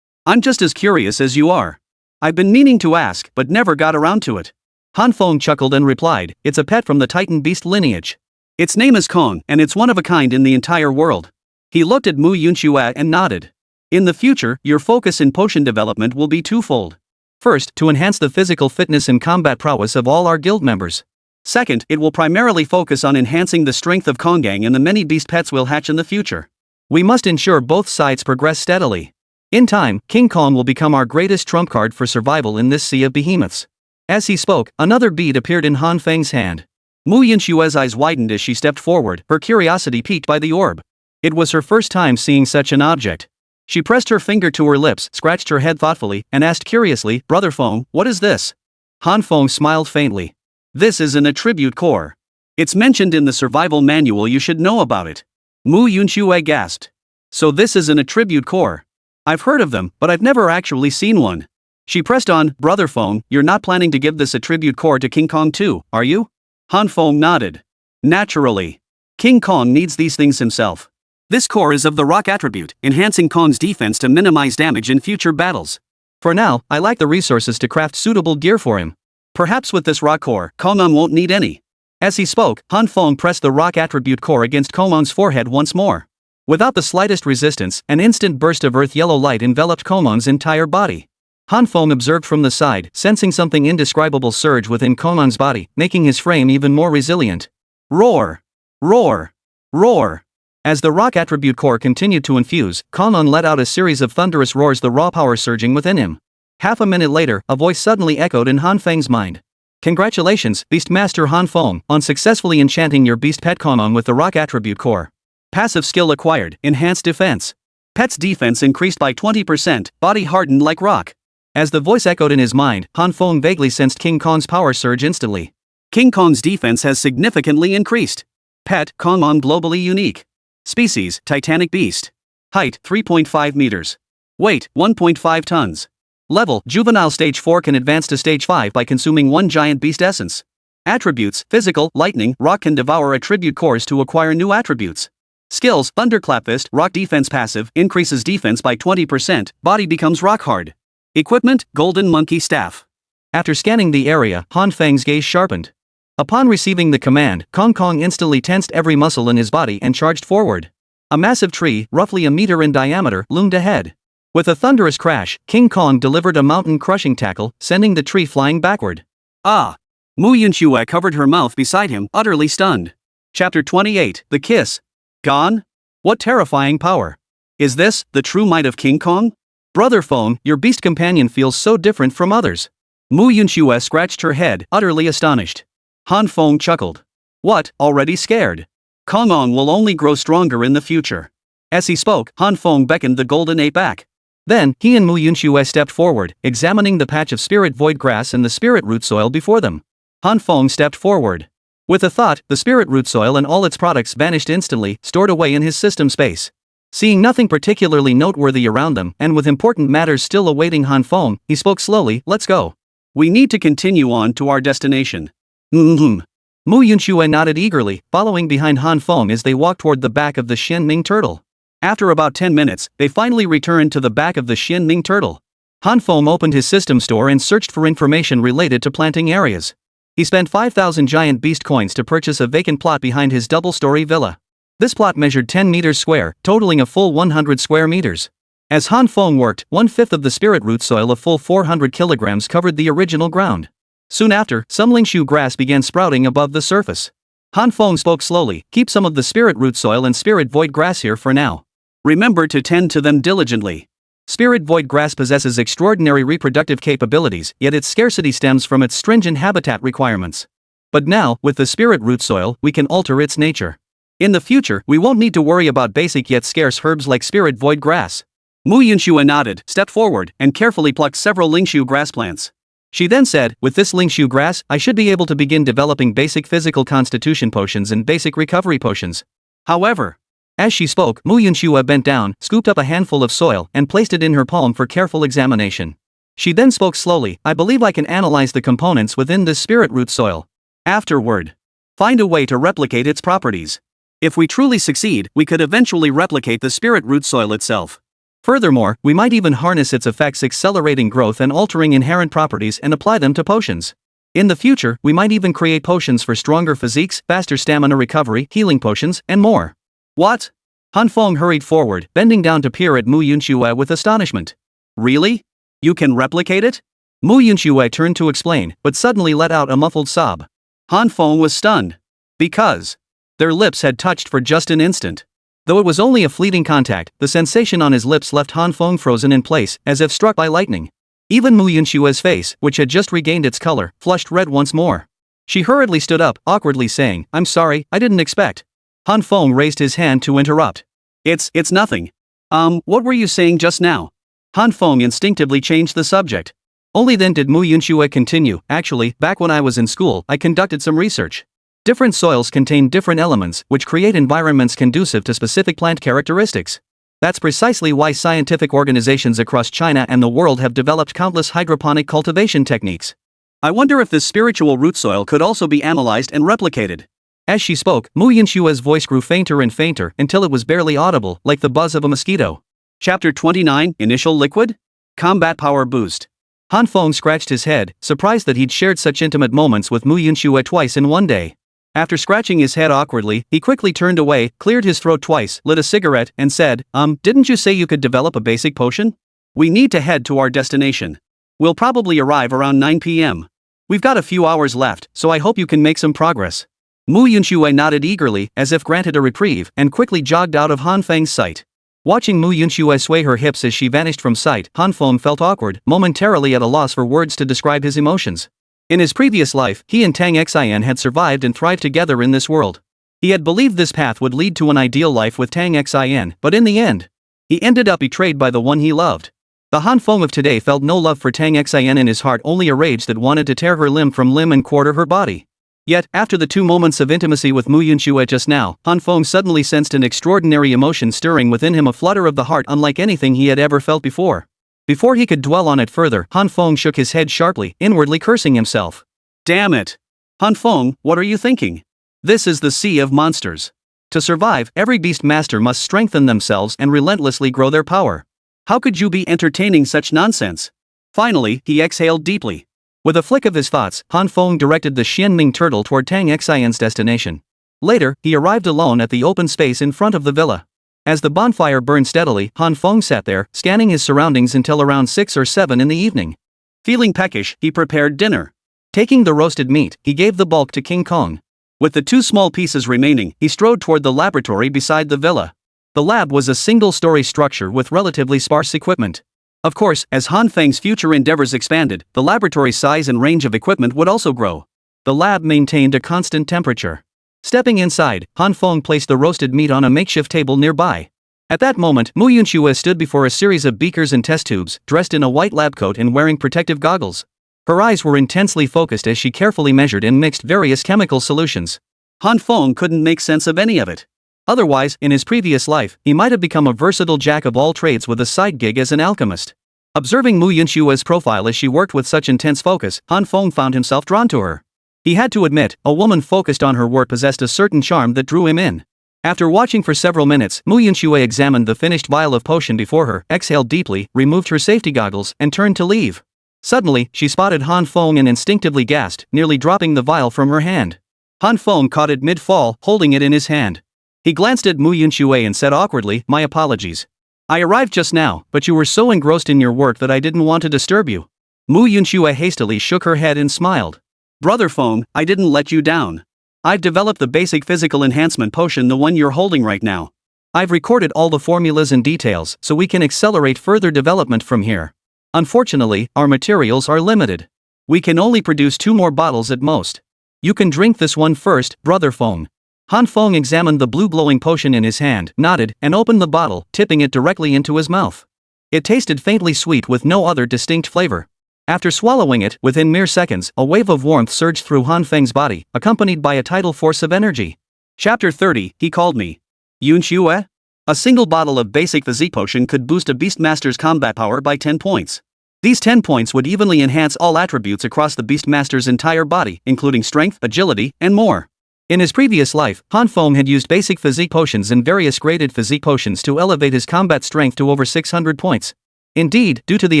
I'm just as curious as you are. I've been meaning to ask, but never got around to it." Han Feng chuckled and replied, "It's a pet from the Titan beast lineage. Its name is Kong, and it's one of a kind in the entire world." He looked at Mu Yunxue and nodded. "In the future, your focus in potion development will be twofold. First, to enhance the physical fitness and combat prowess of all our guild members. Second, it will primarily focus on enhancing the strength of Konggang and the many beast pets we'll hatch in the future. We must ensure both sides progress steadily. In time, King Kong will become our greatest trump card for survival in this sea of behemoths." As he spoke, another bead appeared in Han Feng's hand. Mu Yunshue's eyes widened as she stepped forward, her curiosity piqued by the orb. It was her first time seeing such an object. She pressed her finger to her lips, scratched her head thoughtfully, and asked curiously, Brother Feng, what is this? Han Feng smiled faintly. This is an attribute core. It's mentioned in the survival manual, you should know about it. Mu Yunxue gasped. So this is an attribute core. I've heard of them, but I've never actually seen one. She pressed on, Brother Feng, you're not planning to give this attribute core to King Kong too, are you? Han Feng nodded. Naturally. King Kong needs these things himself. This core is of the rock attribute, enhancing Kong's defense to minimize damage in future battles. For now, I lack the resources to craft suitable gear for him. Perhaps with this rock core, Kong'an won't need any. As he spoke, Han Feng pressed the rock attribute core against Kong'an's forehead once more. Without the slightest resistance, an instant burst of earth yellow light enveloped Kong'an's entire body. Han Feng observed from the side, sensing something indescribable surge within Kong'an's body, making his frame even more resilient. Roar! Roar! Roar! As the rock attribute core continued to infuse, Kong'an let out a series of thunderous roars, the raw power surging within him. Half a minute later, a voice suddenly echoed in Han Feng's mind. Congratulations, Beastmaster Han Feng, on successfully enchanting your beast pet Kong'an with the rock attribute core. Passive skill acquired, enhanced defense. Pet's defense increased by 20%, body hardened like rock. As the voice echoed in his mind, Han Feng vaguely sensed King Kong's power surge instantly. King Kong's defense has significantly increased. Pet, Kong'an globally unique. Species, Titanic beast. Height, 3.5 meters. Weight, 1.5 tons. Level, juvenile stage 4, can advance to stage 5 by consuming one giant beast essence. Attributes, physical, lightning, rock, can devour attribute cores to acquire new attributes. Skills, thunderclap fist, rock defense passive, increases defense by 20%, body becomes rock hard. Equipment, golden monkey staff. After scanning the area, Han Feng's gaze sharpened. Upon receiving the command, Kong instantly tensed every muscle in his body and charged forward. A massive tree, roughly a meter in diameter, loomed ahead. With a thunderous crash, King Kong delivered a mountain-crushing tackle, sending the tree flying backward. Ah! Mu Yunxue covered her mouth beside him, utterly stunned. Chapter 28, The Kiss. Gone? What terrifying power. Is this the true might of King Kong? Brother Feng, your beast companion feels so different from others. Mu Yunxue scratched her head, utterly astonished. Han Feng chuckled. What, already scared? Kong'an will only grow stronger in the future. As he spoke, Han Feng beckoned the golden ape back. Then, he and Mu Yunxue stepped forward, examining the patch of spirit void grass and the spirit root soil before them. Han Feng stepped forward. With a thought, the spirit root soil and all its products vanished instantly, stored away in his system space. Seeing nothing particularly noteworthy around them, and with important matters still awaiting Han Feng, he spoke slowly, let's go. We need to continue on to our destination. Mu Yunxue nodded eagerly, following behind Han Feng as they walked toward the back of the Xin Ming turtle. After about 10 minutes, they finally returned to the back of the Xin Ming turtle. Han Feng opened his system store and searched for information related to planting areas. He spent 5,000 giant beast coins to purchase a vacant plot behind his double-story villa. This plot measured 10 meters square, totaling a full 100 square meters. As Han Feng worked, 1/5 of the spirit root soil, a full 400 kilograms, covered the original ground. Soon after, some lingshu grass began sprouting above the surface. Han Feng spoke slowly, keep some of the spirit root soil and spirit void grass here for now. Remember to tend to them diligently. Spirit void grass possesses extraordinary reproductive capabilities, yet its scarcity stems from its stringent habitat requirements. But now, with the spirit root soil, we can alter its nature. In the future, we won't need to worry about basic yet scarce herbs like spirit void grass. Mu Yunxue nodded, stepped forward, and carefully plucked several lingshu grass plants. She then said, with this lingshu grass, I should be able to begin developing basic physical constitution potions and basic recovery potions. However, as she spoke, Mu Yunxue bent down, scooped up a handful of soil, and placed it in her palm for careful examination. She then spoke slowly, I believe I can analyze the components within this spirit root soil. Afterward, find a way to replicate its properties. If we truly succeed, we could eventually replicate the spirit root soil itself. Furthermore, we might even harness its effects, accelerating growth and altering inherent properties, and apply them to potions. In the future, we might even create potions for stronger physiques, faster stamina recovery, healing potions, and more. What? Han Feng hurried forward, bending down to peer at Mu Yunxue with astonishment. Really? You can replicate it? Mu Yunxue turned to explain, but suddenly let out a muffled sob. Han Feng was stunned. Because their lips had touched for just an instant. Though it was only a fleeting contact, the sensation on his lips left Han Feng frozen in place, as if struck by lightning. Even Mu Yunxue's face, which had just regained its color, flushed red once more. She hurriedly stood up, awkwardly saying, I'm sorry, I didn't expect. Han Feng raised his hand to interrupt. It's nothing. What were you saying just now? Han Feng instinctively changed the subject. Only then did Mu Yunxue continue. Actually, back when I was in school, I conducted some research. Different soils contain different elements, which create environments conducive to specific plant characteristics. That's precisely why scientific organizations across China and the world have developed countless hydroponic cultivation techniques. I wonder if this spiritual root soil could also be analyzed and replicated. As she spoke, Mu Yunshue's voice grew fainter and fainter until it was barely audible, like the buzz of a mosquito. Chapter 29, Initial Liquid? Combat Power Boost. Han Feng scratched his head, surprised that he'd shared such intimate moments with Mu Yunxue twice in one day. After scratching his head awkwardly, he quickly turned away, cleared his throat twice, lit a cigarette, and said, didn't you say you could develop a basic potion? We need to head to our destination. We'll probably arrive around 9 p.m. We've got a few hours left, so I hope you can make some progress. Mu Yunxue nodded eagerly, as if granted a reprieve, and quickly jogged out of Han Feng's sight. Watching Mu Yunxue sway her hips as she vanished from sight, Han Feng felt awkward, momentarily at a loss for words to describe his emotions. In his previous life, he and Tang Xian had survived and thrived together in this world. He had believed this path would lead to an ideal life with Tang Xian, but in the end, he ended up betrayed by the one he loved. The Han Feng of today felt no love for Tang Xian in his heart, only a rage that wanted to tear her limb from limb and quarter her body. Yet, after the 2 moments of intimacy with Mu Yunxue just now, Han Feng suddenly sensed an extraordinary emotion stirring within him, a flutter of the heart unlike anything he had ever felt before. Before he could dwell on it further, Han Feng shook his head sharply, inwardly cursing himself. Damn it! Han Feng, what are you thinking? This is the Sea of Monsters. To survive, every beast master must strengthen themselves and relentlessly grow their power. How could you be entertaining such nonsense? Finally, he exhaled deeply. With a flick of his thoughts, Han Feng directed the Xianming turtle toward Tang Xian's destination. Later, he arrived alone at the open space in front of the villa. As the bonfire burned steadily, Han Feng sat there, scanning his surroundings until around 6 or 7 in the evening. Feeling peckish, he prepared dinner. Taking the roasted meat, he gave the bulk to King Kong. With the 2 small pieces remaining, he strode toward the laboratory beside the villa. The lab was a single-story structure with relatively sparse equipment. Of course, as Han Feng's future endeavors expanded, the laboratory's size and range of equipment would also grow. The lab maintained a constant temperature. Stepping inside, Han Feng placed the roasted meat on a makeshift table nearby. At that moment, Mu Yunxue stood before a series of beakers and test tubes, dressed in a white lab coat and wearing protective goggles. Her eyes were intensely focused as she carefully measured and mixed various chemical solutions. Han Feng couldn't make sense of any of it. Otherwise, in his previous life, he might have become a versatile jack of all trades with a side gig as an alchemist. Observing Mu Yunshue's profile as she worked with such intense focus, Han Feng found himself drawn to her. He had to admit, a woman focused on her work possessed a certain charm that drew him in. After watching for several minutes, Mu Yunxue examined the finished vial of potion before her, exhaled deeply, removed her safety goggles, and turned to leave. Suddenly, she spotted Han Feng and instinctively gasped, nearly dropping the vial from her hand. Han Feng caught it mid-fall, holding it in his hand. He glanced at Mu Yunxue and said awkwardly, "My apologies. I arrived just now, but you were so engrossed in your work that I didn't want to disturb you." Mu Yunxue hastily shook her head and smiled. "Brother Feng, I didn't let you down. I've developed the basic physical enhancement potion, the one you're holding right now. I've recorded all the formulas and details so we can accelerate further development from here. Unfortunately, our materials are limited. We can only produce 2 more bottles at most. You can drink this one first, Brother Feng." Han Feng examined the blue glowing potion in his hand, nodded, and opened the bottle, tipping it directly into his mouth. It tasted faintly sweet with no other distinct flavor. After swallowing it, within mere seconds, a wave of warmth surged through Han Feng's body, accompanied by a tidal force of energy. Chapter 30, He Called Me. Yunxue? A single bottle of basic physique potion could boost a Beastmaster's combat power by 10 points. These 10 points would evenly enhance all attributes across the Beastmaster's entire body, including strength, agility, and more. In his previous life, Han Feng had used basic physique potions and various graded physique potions to elevate his combat strength to over 600 points. Indeed, due to the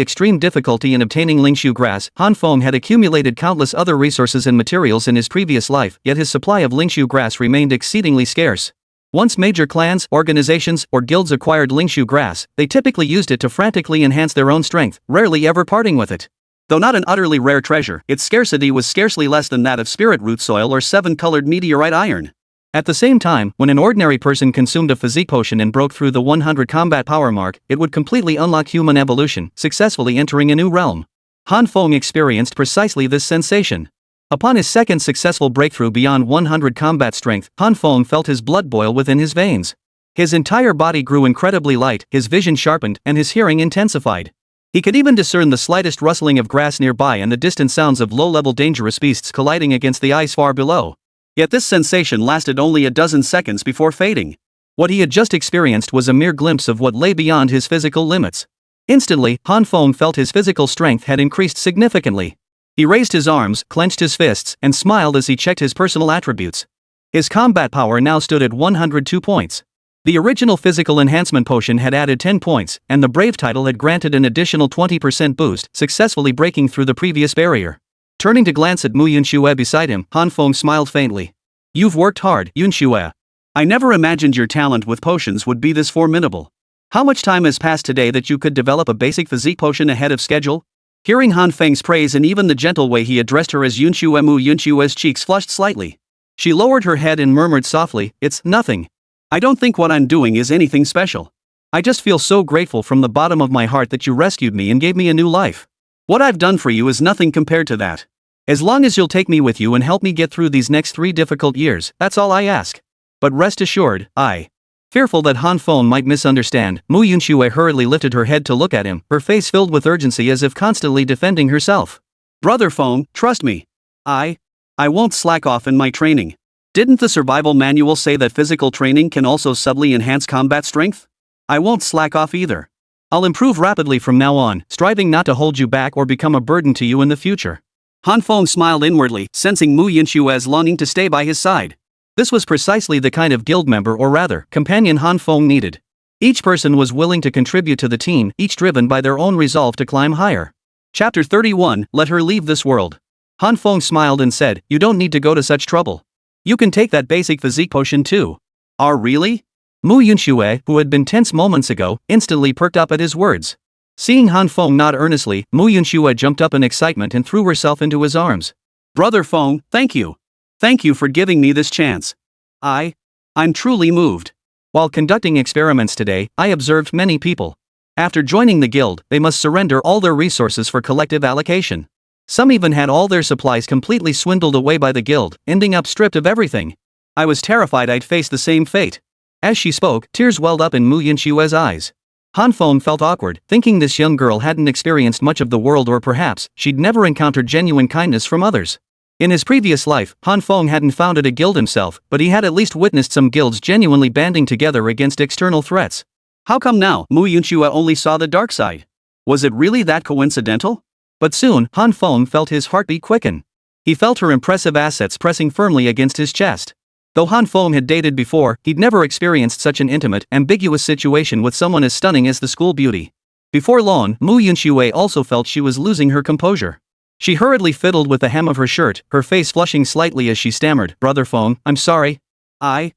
extreme difficulty in obtaining Lingshu grass, Han Feng had accumulated countless other resources and materials in his previous life, yet his supply of Lingshu grass remained exceedingly scarce. Once major clans, organizations, or guilds acquired Lingshu grass, they typically used it to frantically enhance their own strength, rarely ever parting with it. Though not an utterly rare treasure, its scarcity was scarcely less than that of spirit root soil or 7-colored meteorite iron. At the same time, when an ordinary person consumed a physique potion and broke through the 100 combat power mark, it would completely unlock human evolution, successfully entering a new realm. Han Feng experienced precisely this sensation. Upon his second successful breakthrough beyond 100 combat strength, Han Feng felt his blood boil within his veins. His entire body grew incredibly light, his vision sharpened, and his hearing intensified. He could even discern the slightest rustling of grass nearby and the distant sounds of low-level dangerous beasts colliding against the ice far below. Yet this sensation lasted only a dozen seconds before fading. What he had just experienced was a mere glimpse of what lay beyond his physical limits. Instantly, Han Feng felt his physical strength had increased significantly. He raised his arms, clenched his fists, and smiled as he checked his personal attributes. His combat power now stood at 102 points. The original physical enhancement potion had added 10 points, and the Brave title had granted an additional 20% boost, successfully breaking through the previous barrier. Turning to glance at Mu Yunxue beside him, Han Feng smiled faintly. "You've worked hard, Yunxue. I never imagined your talent with potions would be this formidable. How much time has passed today that you could develop a basic physique potion ahead of schedule?" Hearing Han Feng's praise and even the gentle way he addressed her as Yunxue, Mu Yunshue's cheeks flushed slightly. She lowered her head and murmured softly, "It's nothing. I don't think what I'm doing is anything special. I just feel so grateful from the bottom of my heart that you rescued me and gave me a new life. What I've done for you is nothing compared to that. As long as you'll take me with you and help me get through these next 3 difficult years, that's all I ask. But rest assured, I..." Fearful that Han Feng might misunderstand, Mu Yunxue hurriedly lifted her head to look at him, her face filled with urgency as if constantly defending herself. "Brother Feng, trust me. I won't slack off in my training. Didn't the survival manual say that physical training can also subtly enhance combat strength? I won't slack off either. I'll improve rapidly from now on, striving not to hold you back or become a burden to you in the future." Han Feng smiled inwardly, sensing Mu Yunshue's longing to stay by his side. This was precisely the kind of guild member, or rather, companion Han Feng needed. Each person was willing to contribute to the team, each driven by their own resolve to climb higher. Chapter 31, Let Her Leave This World. Han Feng smiled and said, "You don't need to go to such trouble. You can take that basic physique potion too." "Ah, really?" Mu Yunxue, who had been tense moments ago, instantly perked up at his words. Seeing Han Feng nod earnestly, Mu Yunxue jumped up in excitement and threw herself into his arms. "Brother Feng, thank you. Thank you for giving me this chance. I'm truly moved. While conducting experiments today, I observed many people. After joining the guild, they must surrender all their resources for collective allocation. Some even had all their supplies completely swindled away by the guild, ending up stripped of everything. I was terrified I'd face the same fate." As she spoke, tears welled up in Mu Yunshue's eyes. Han Feng felt awkward, thinking this young girl hadn't experienced much of the world, or perhaps she'd never encountered genuine kindness from others. In his previous life, Han Feng hadn't founded a guild himself, but he had at least witnessed some guilds genuinely banding together against external threats. How come now Mu Yunxue only saw the dark side? Was it really that coincidental? But soon, Han Feng felt his heartbeat quicken. He felt her impressive assets pressing firmly against his chest. Though Han Feng had dated before, he'd never experienced such an intimate, ambiguous situation with someone as stunning as the school beauty. Before long, Mu Yunxue also felt she was losing her composure. She hurriedly fiddled with the hem of her shirt, her face flushing slightly as she stammered, "Brother Feng, I'm sorry. I.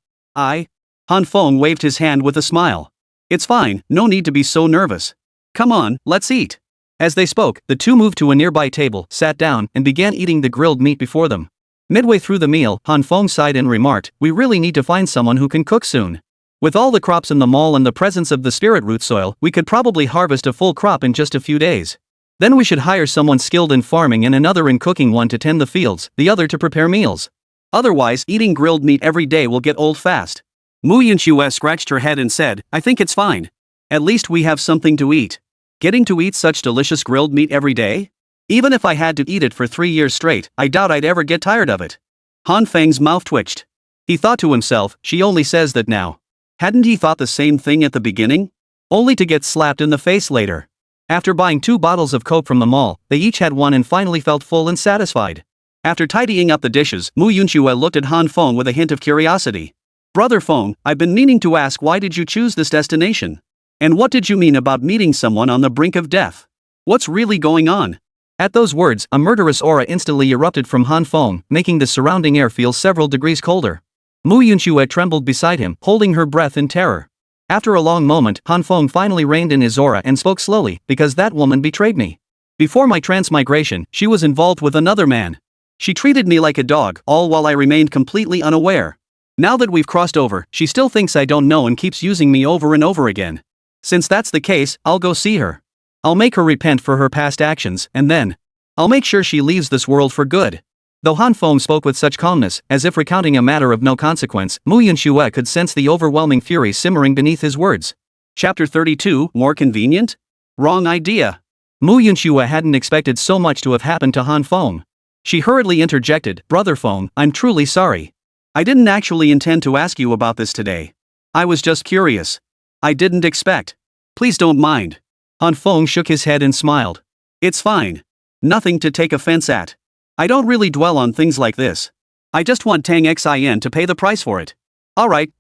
Han Feng waved his hand with a smile. "It's fine, no need to be so nervous. Come on, let's eat." As they spoke, the two moved to a nearby table, sat down, and began eating the grilled meat before them. Midway through the meal, Han Feng sighed and remarked, "We really need to find someone who can cook soon. With all the crops in the mall and the presence of the spirit root soil, we could probably harvest a full crop in just a few days. Then we should hire someone skilled in farming and another in cooking, one to tend the fields, the other to prepare meals. Otherwise, eating grilled meat every day will get old fast." Mu Yunxue scratched her head and said, "I think it's fine. At least we have something to eat. Getting to eat such delicious grilled meat every day? Even if I had to eat it for 3 years straight, I doubt I'd ever get tired of it." Han Feng's mouth twitched. He thought to himself, she only says that now. Hadn't he thought the same thing at the beginning? Only to get slapped in the face later. After buying 2 bottles of Coke from the mall, they each had one and finally felt full and satisfied. After tidying up the dishes, Mu Yunxue looked at Han Feng with a hint of curiosity. "Brother Feng, I've been meaning to ask, why did you choose this destination? And what did you mean about meeting someone on the brink of death? What's really going on?" At those words, a murderous aura instantly erupted from Han Feng, making the surrounding air feel several degrees colder. Mu Yunxue trembled beside him, holding her breath in terror. After a long moment, Han Feng finally reined in his aura and spoke slowly, "Because that woman betrayed me. Before my transmigration, she was involved with another man. She treated me like a dog, all while I remained completely unaware. Now that we've crossed over, she still thinks I don't know and keeps using me over and over again. Since that's the case, I'll go see her. I'll make her repent for her past actions, and then I'll make sure she leaves this world for good." Though Han Feng spoke with such calmness, as if recounting a matter of no consequence, Mu Yunxue could sense the overwhelming fury simmering beneath his words. Chapter 32, More convenient? Wrong idea. Mu Yunxue hadn't expected so much to have happened to Han Feng. She hurriedly interjected, Brother Feng, I'm truly sorry. I didn't actually intend to ask you about this today. I was just curious. I didn't expect. Please don't mind. Han Feng shook his head and smiled. It's fine. Nothing to take offense at. I don't really dwell on things like this. I just want Tang Xin to pay the price for it. Alright,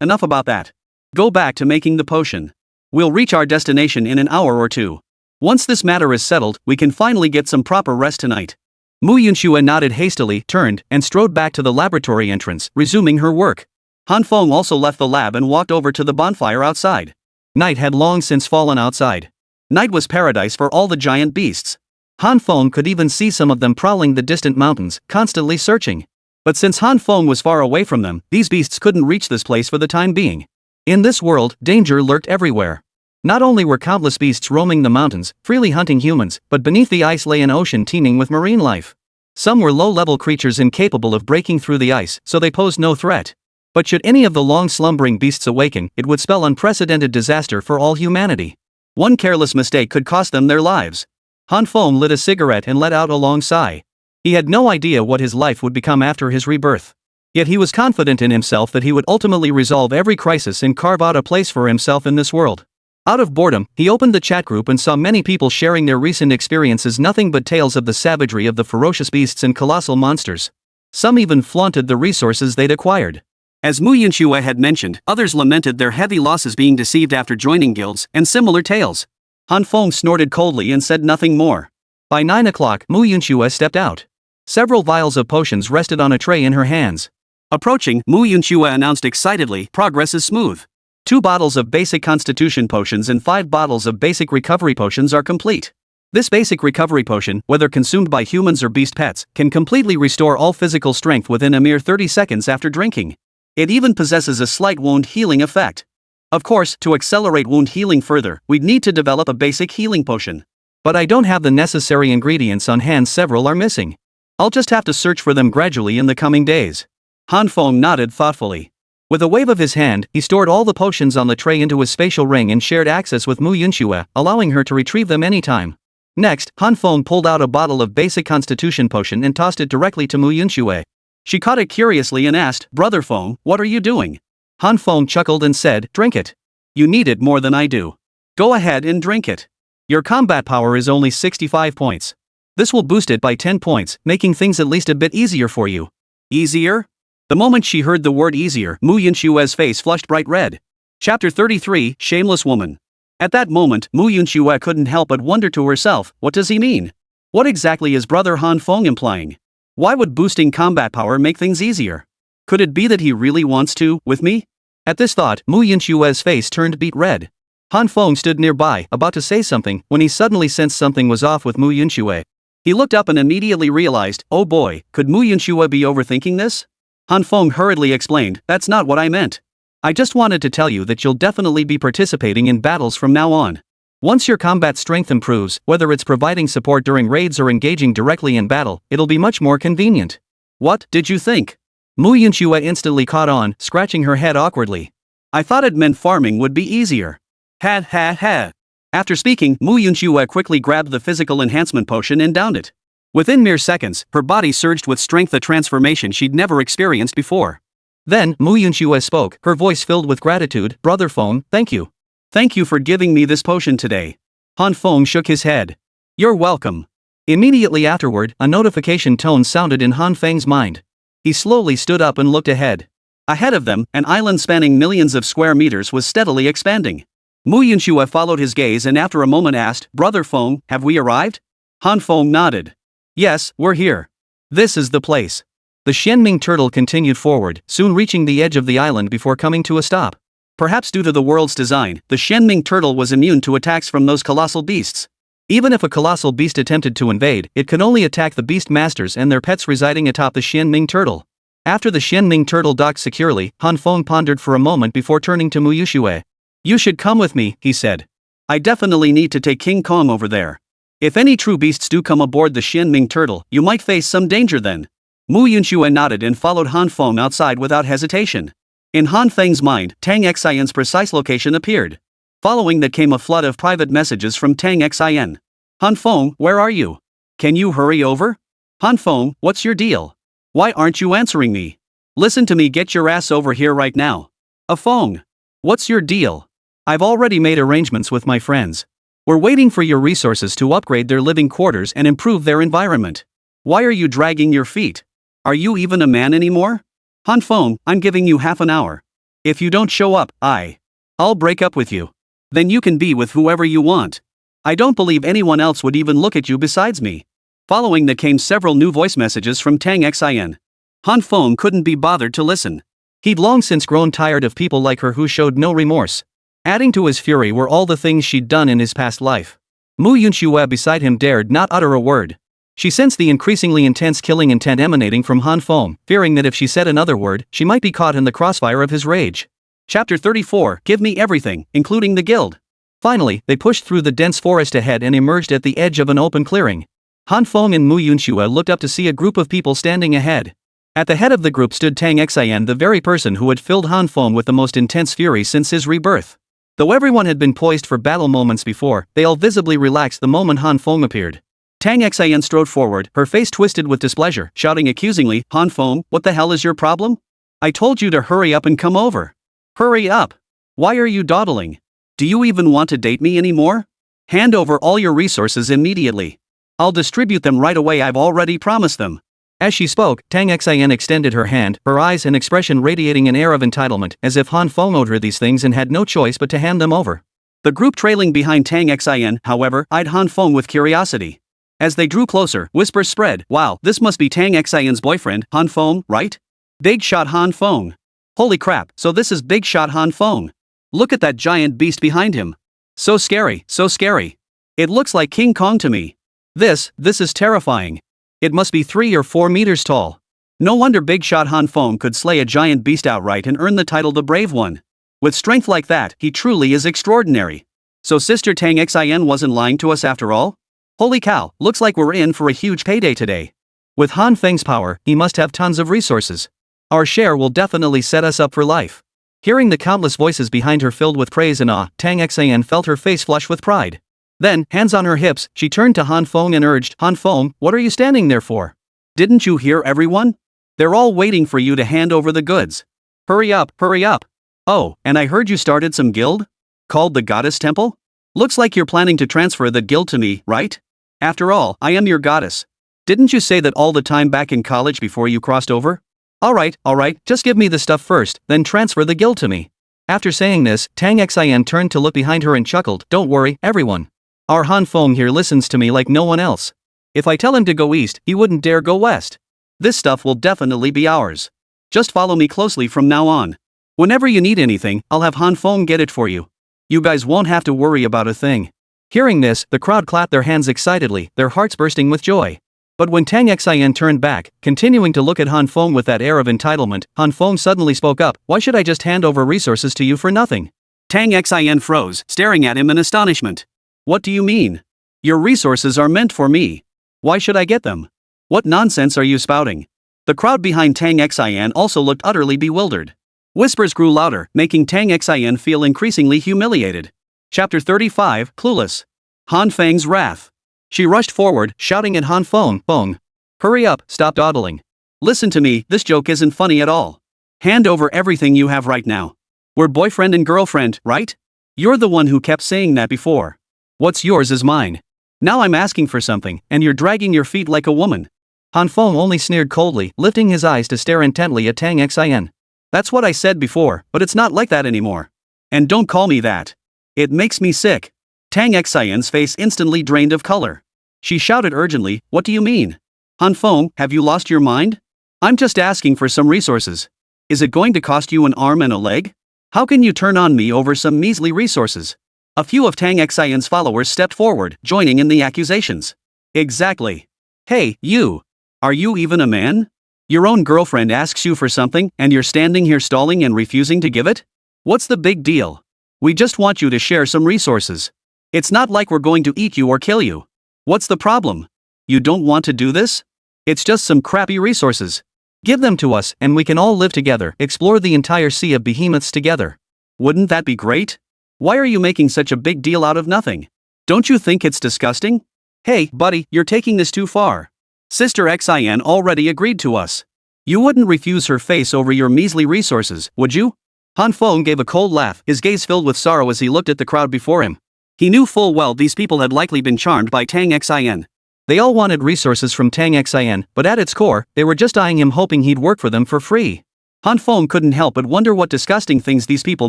enough about that. Go back to making the potion. We'll reach our destination in an hour or two. Once this matter is settled, we can finally get some proper rest tonight. Mu Yunxue nodded hastily, turned, and strode back to the laboratory entrance, resuming her work. Han Feng also left the lab and walked over to the bonfire outside. Night had long since fallen outside. Night was paradise for all the giant beasts. Han Feng could even see some of them prowling the distant mountains, constantly searching. But since Han Feng was far away from them, these beasts couldn't reach this place for the time being. In this world, danger lurked everywhere. Not only were countless beasts roaming the mountains, freely hunting humans, but beneath the ice lay an ocean teeming with marine life. Some were low-level creatures incapable of breaking through the ice, so they posed no threat. But should any of the long-slumbering beasts awaken, it would spell unprecedented disaster for all humanity. One careless mistake could cost them their lives. Han Feng lit a cigarette and let out a long sigh. He had no idea what his life would become after his rebirth. Yet he was confident in himself that he would ultimately resolve every crisis and carve out a place for himself in this world. Out of boredom, he opened the chat group and saw many people sharing their recent experiences, nothing but tales of the savagery of the ferocious beasts and colossal monsters. Some even flaunted the resources they'd acquired. As Mu Yunxue had mentioned, others lamented their heavy losses being deceived after joining guilds, and similar tales. Han Feng snorted coldly and said nothing more. By 9 o'clock, Mu Yunxue stepped out. Several vials of potions rested on a tray in her hands. Approaching, Mu Yunxue announced excitedly, progress is smooth. 2 bottles of basic constitution potions and 5 bottles of basic recovery potions are complete. This basic recovery potion, whether consumed by humans or beast pets, can completely restore all physical strength within a mere 30 seconds after drinking. It even possesses a slight wound healing effect. Of course, to accelerate wound healing further, we'd need to develop a basic healing potion. But I don't have the necessary ingredients on hand, several are missing. I'll just have to search for them gradually in the coming days. Han Feng nodded thoughtfully. With a wave of his hand, he stored all the potions on the tray into his spatial ring and shared access with Mu Yunxue, allowing her to retrieve them anytime. Next, Han Feng pulled out a bottle of basic constitution potion and tossed it directly to Mu Yunxue. She caught it curiously and asked, Brother Feng, what are you doing? Han Feng chuckled and said, drink it. You need it more than I do. Go ahead and drink it. Your combat power is only 65 points. This will boost it by 10 points, making things at least a bit easier for you. Easier? The moment she heard the word easier, Mu Yunshue's face flushed bright red. Chapter 33, Shameless Woman. At that moment, Mu Yunxue couldn't help but wonder to herself, what does he mean? What exactly is Brother Han Feng implying? Why would boosting combat power make things easier? Could it be that he really wants to, with me? At this thought, Mu Yunshue's face turned beet red. Han Feng stood nearby, about to say something, when he suddenly sensed something was off with Mu Yunxue. He looked up and immediately realized, oh boy, could Mu Yunxue be overthinking this? Han Feng hurriedly explained, that's not what I meant. I just wanted to tell you that you'll definitely be participating in battles from now on. Once your combat strength improves, whether it's providing support during raids or engaging directly in battle, it'll be much more convenient. What did you think? Mu Yunxue instantly caught on, scratching her head awkwardly. I thought it meant farming would be easier. Ha ha ha. After speaking, Mu Yunxue quickly grabbed the physical enhancement potion and downed it. Within mere seconds, her body surged with strength, a transformation she'd never experienced before. Then, Mu Yunxue spoke, her voice filled with gratitude, Brother Feng, thank you. Thank you for giving me this potion today. Han Feng shook his head. You're welcome. Immediately afterward, a notification tone sounded in Han Feng's mind. He slowly stood up and looked ahead. Ahead of them, an island spanning millions of square meters was steadily expanding. Mu Yunxue followed his gaze and after a moment asked, Brother Feng, have we arrived? Han Feng nodded. Yes, we're here. This is the place. The Xianming turtle continued forward, soon reaching the edge of the island before coming to a stop. Perhaps due to the world's design, the Xianming turtle was immune to attacks from those colossal beasts. Even if a colossal beast attempted to invade, it could only attack the beast masters and their pets residing atop the Xianming turtle. After the Xianming turtle docked securely, Han Feng pondered for a moment before turning to Mu Yunxue. You should come with me, he said. I definitely need to take King Kong over there. If any true beasts do come aboard the Xianming turtle, you might face some danger then. Mu Yunxue nodded and followed Han Feng outside without hesitation. In Han Feng's mind, Tang Xian's precise location appeared. Following that came a flood of private messages from Tang Xian. Han Feng, where are you? Can you hurry over? Han Feng, what's your deal? Why aren't you answering me? Listen to me, get your ass over here right now. A Feng. What's your deal? I've already made arrangements with my friends. We're waiting for your resources to upgrade their living quarters and improve their environment. Why are you dragging your feet? Are you even a man anymore? Han Feng, I'm giving you half an hour. If you don't show up, I'll break up with you. Then you can be with whoever you want. I don't believe anyone else would even look at you besides me. Following that came several new voice messages from Tang Xian. Han Feng couldn't be bothered to listen. He'd long since grown tired of people like her who showed no remorse. Adding to his fury were all the things she'd done in his past life. Mu Yunxue beside him dared not utter a word. She sensed the increasingly intense killing intent emanating from Han Feng, fearing that if she said another word, she might be caught in the crossfire of his rage. Chapter 34, Give me everything, including the guild. Finally, they pushed through the dense forest ahead and emerged at the edge of an open clearing. Han Feng and Mu Yunxue looked up to see a group of people standing ahead. At the head of the group stood Tang Xian, the very person who had filled Han Feng with the most intense fury since his rebirth. Though everyone had been poised for battle moments before, they all visibly relaxed the moment Han Feng appeared. Tang Xian strode forward, her face twisted with displeasure, shouting accusingly, Han Feng, what the hell is your problem? I told you to hurry up and come over. Hurry up. Why are you dawdling? Do you even want to date me anymore? Hand over all your resources immediately. I'll distribute them right away, I've already promised them. As she spoke, Tang Xian extended her hand, her eyes and expression radiating an air of entitlement, as if Han Feng owed her these things and had no choice but to hand them over. The group trailing behind Tang Xian, however, eyed Han Feng with curiosity. As they drew closer, whispers spread, wow, this must be Tang Xian's boyfriend, Han Feng, right? Big shot Han Feng. Holy crap, so this is big shot Han Feng. Look at that giant beast behind him. So scary, so scary. It looks like King Kong to me. This is terrifying. It must be 3 or 4 meters tall. No wonder big shot Han Feng could slay a giant beast outright and earn the title the Brave One. With strength like that, he truly is extraordinary. So Sister Tang Xian wasn't lying to us after all? Holy cow, looks like we're in for a huge payday today. With Han Feng's power, he must have tons of resources. Our share will definitely set us up for life. Hearing the countless voices behind her filled with praise and awe, Tang Xian felt her face flush with pride. Then, hands on her hips, she turned to Han Feng and urged, Han Feng, what are you standing there for? Didn't you hear everyone? They're all waiting for you to hand over the goods. Hurry up, hurry up. Oh, and I heard you started some guild? Called the Goddess Temple? Looks like you're planning to transfer the guild to me, right? After all, I am your goddess. Didn't you say that all the time back in college before you crossed over? Alright, just give me the stuff first, then transfer the guild to me. After saying this, Tang Xian turned to look behind her and chuckled, don't worry, everyone. Our Han Feng here listens to me like no one else. If I tell him to go east, he wouldn't dare go west. This stuff will definitely be ours. Just follow me closely from now on. Whenever you need anything, I'll have Han Feng get it for you. You guys won't have to worry about a thing. Hearing this, the crowd clapped their hands excitedly, their hearts bursting with joy. But when Tang Xian turned back, continuing to look at Han Feng with that air of entitlement, Han Feng suddenly spoke up, why should I just hand over resources to you for nothing? Tang Xian froze, staring at him in astonishment. What do you mean? Your resources are meant for me. Why should I get them? What nonsense are you spouting? The crowd behind Tang Xian also looked utterly bewildered. Whispers grew louder, making Tang Xian feel increasingly humiliated. Chapter 35, Clueless. Han Feng's Wrath. She rushed forward, shouting at Han Feng, hurry up, stop dawdling. Listen to me, this joke isn't funny at all. Hand over everything you have right now. We're boyfriend and girlfriend, right? You're the one who kept saying that before. What's yours is mine. Now I'm asking for something, and you're dragging your feet like a woman. Han Feng only sneered coldly, lifting his eyes to stare intently at Tang Xian. That's what I said before, but it's not like that anymore. And don't call me that. It makes me sick. Tang Xian's face instantly drained of color. She shouted urgently, what do you mean? Han Feng, have you lost your mind? I'm just asking for some resources. Is it going to cost you an arm and a leg? How can you turn on me over some measly resources? A few of Tang Xian's followers stepped forward, joining in the accusations. Exactly. Hey, you. Are you even a man? Your own girlfriend asks you for something, and you're standing here stalling and refusing to give it? What's the big deal? We just want you to share some resources. It's not like we're going to eat you or kill you. What's the problem? You don't want to do this? It's just some crappy resources. Give them to us and we can all live together, explore the entire sea of behemoths together. Wouldn't that be great? Why are you making such a big deal out of nothing? Don't you think it's disgusting? Hey, buddy, you're taking this too far. Sister Xin already agreed to us. You wouldn't refuse her face over your measly resources, would you? Han Feng gave a cold laugh, his gaze filled with sorrow as he looked at the crowd before him. He knew full well these people had likely been charmed by Tang Xin. They all wanted resources from Tang Xin, but at its core, they were just eyeing him hoping he'd work for them for free. Han Feng couldn't help but wonder what disgusting things these people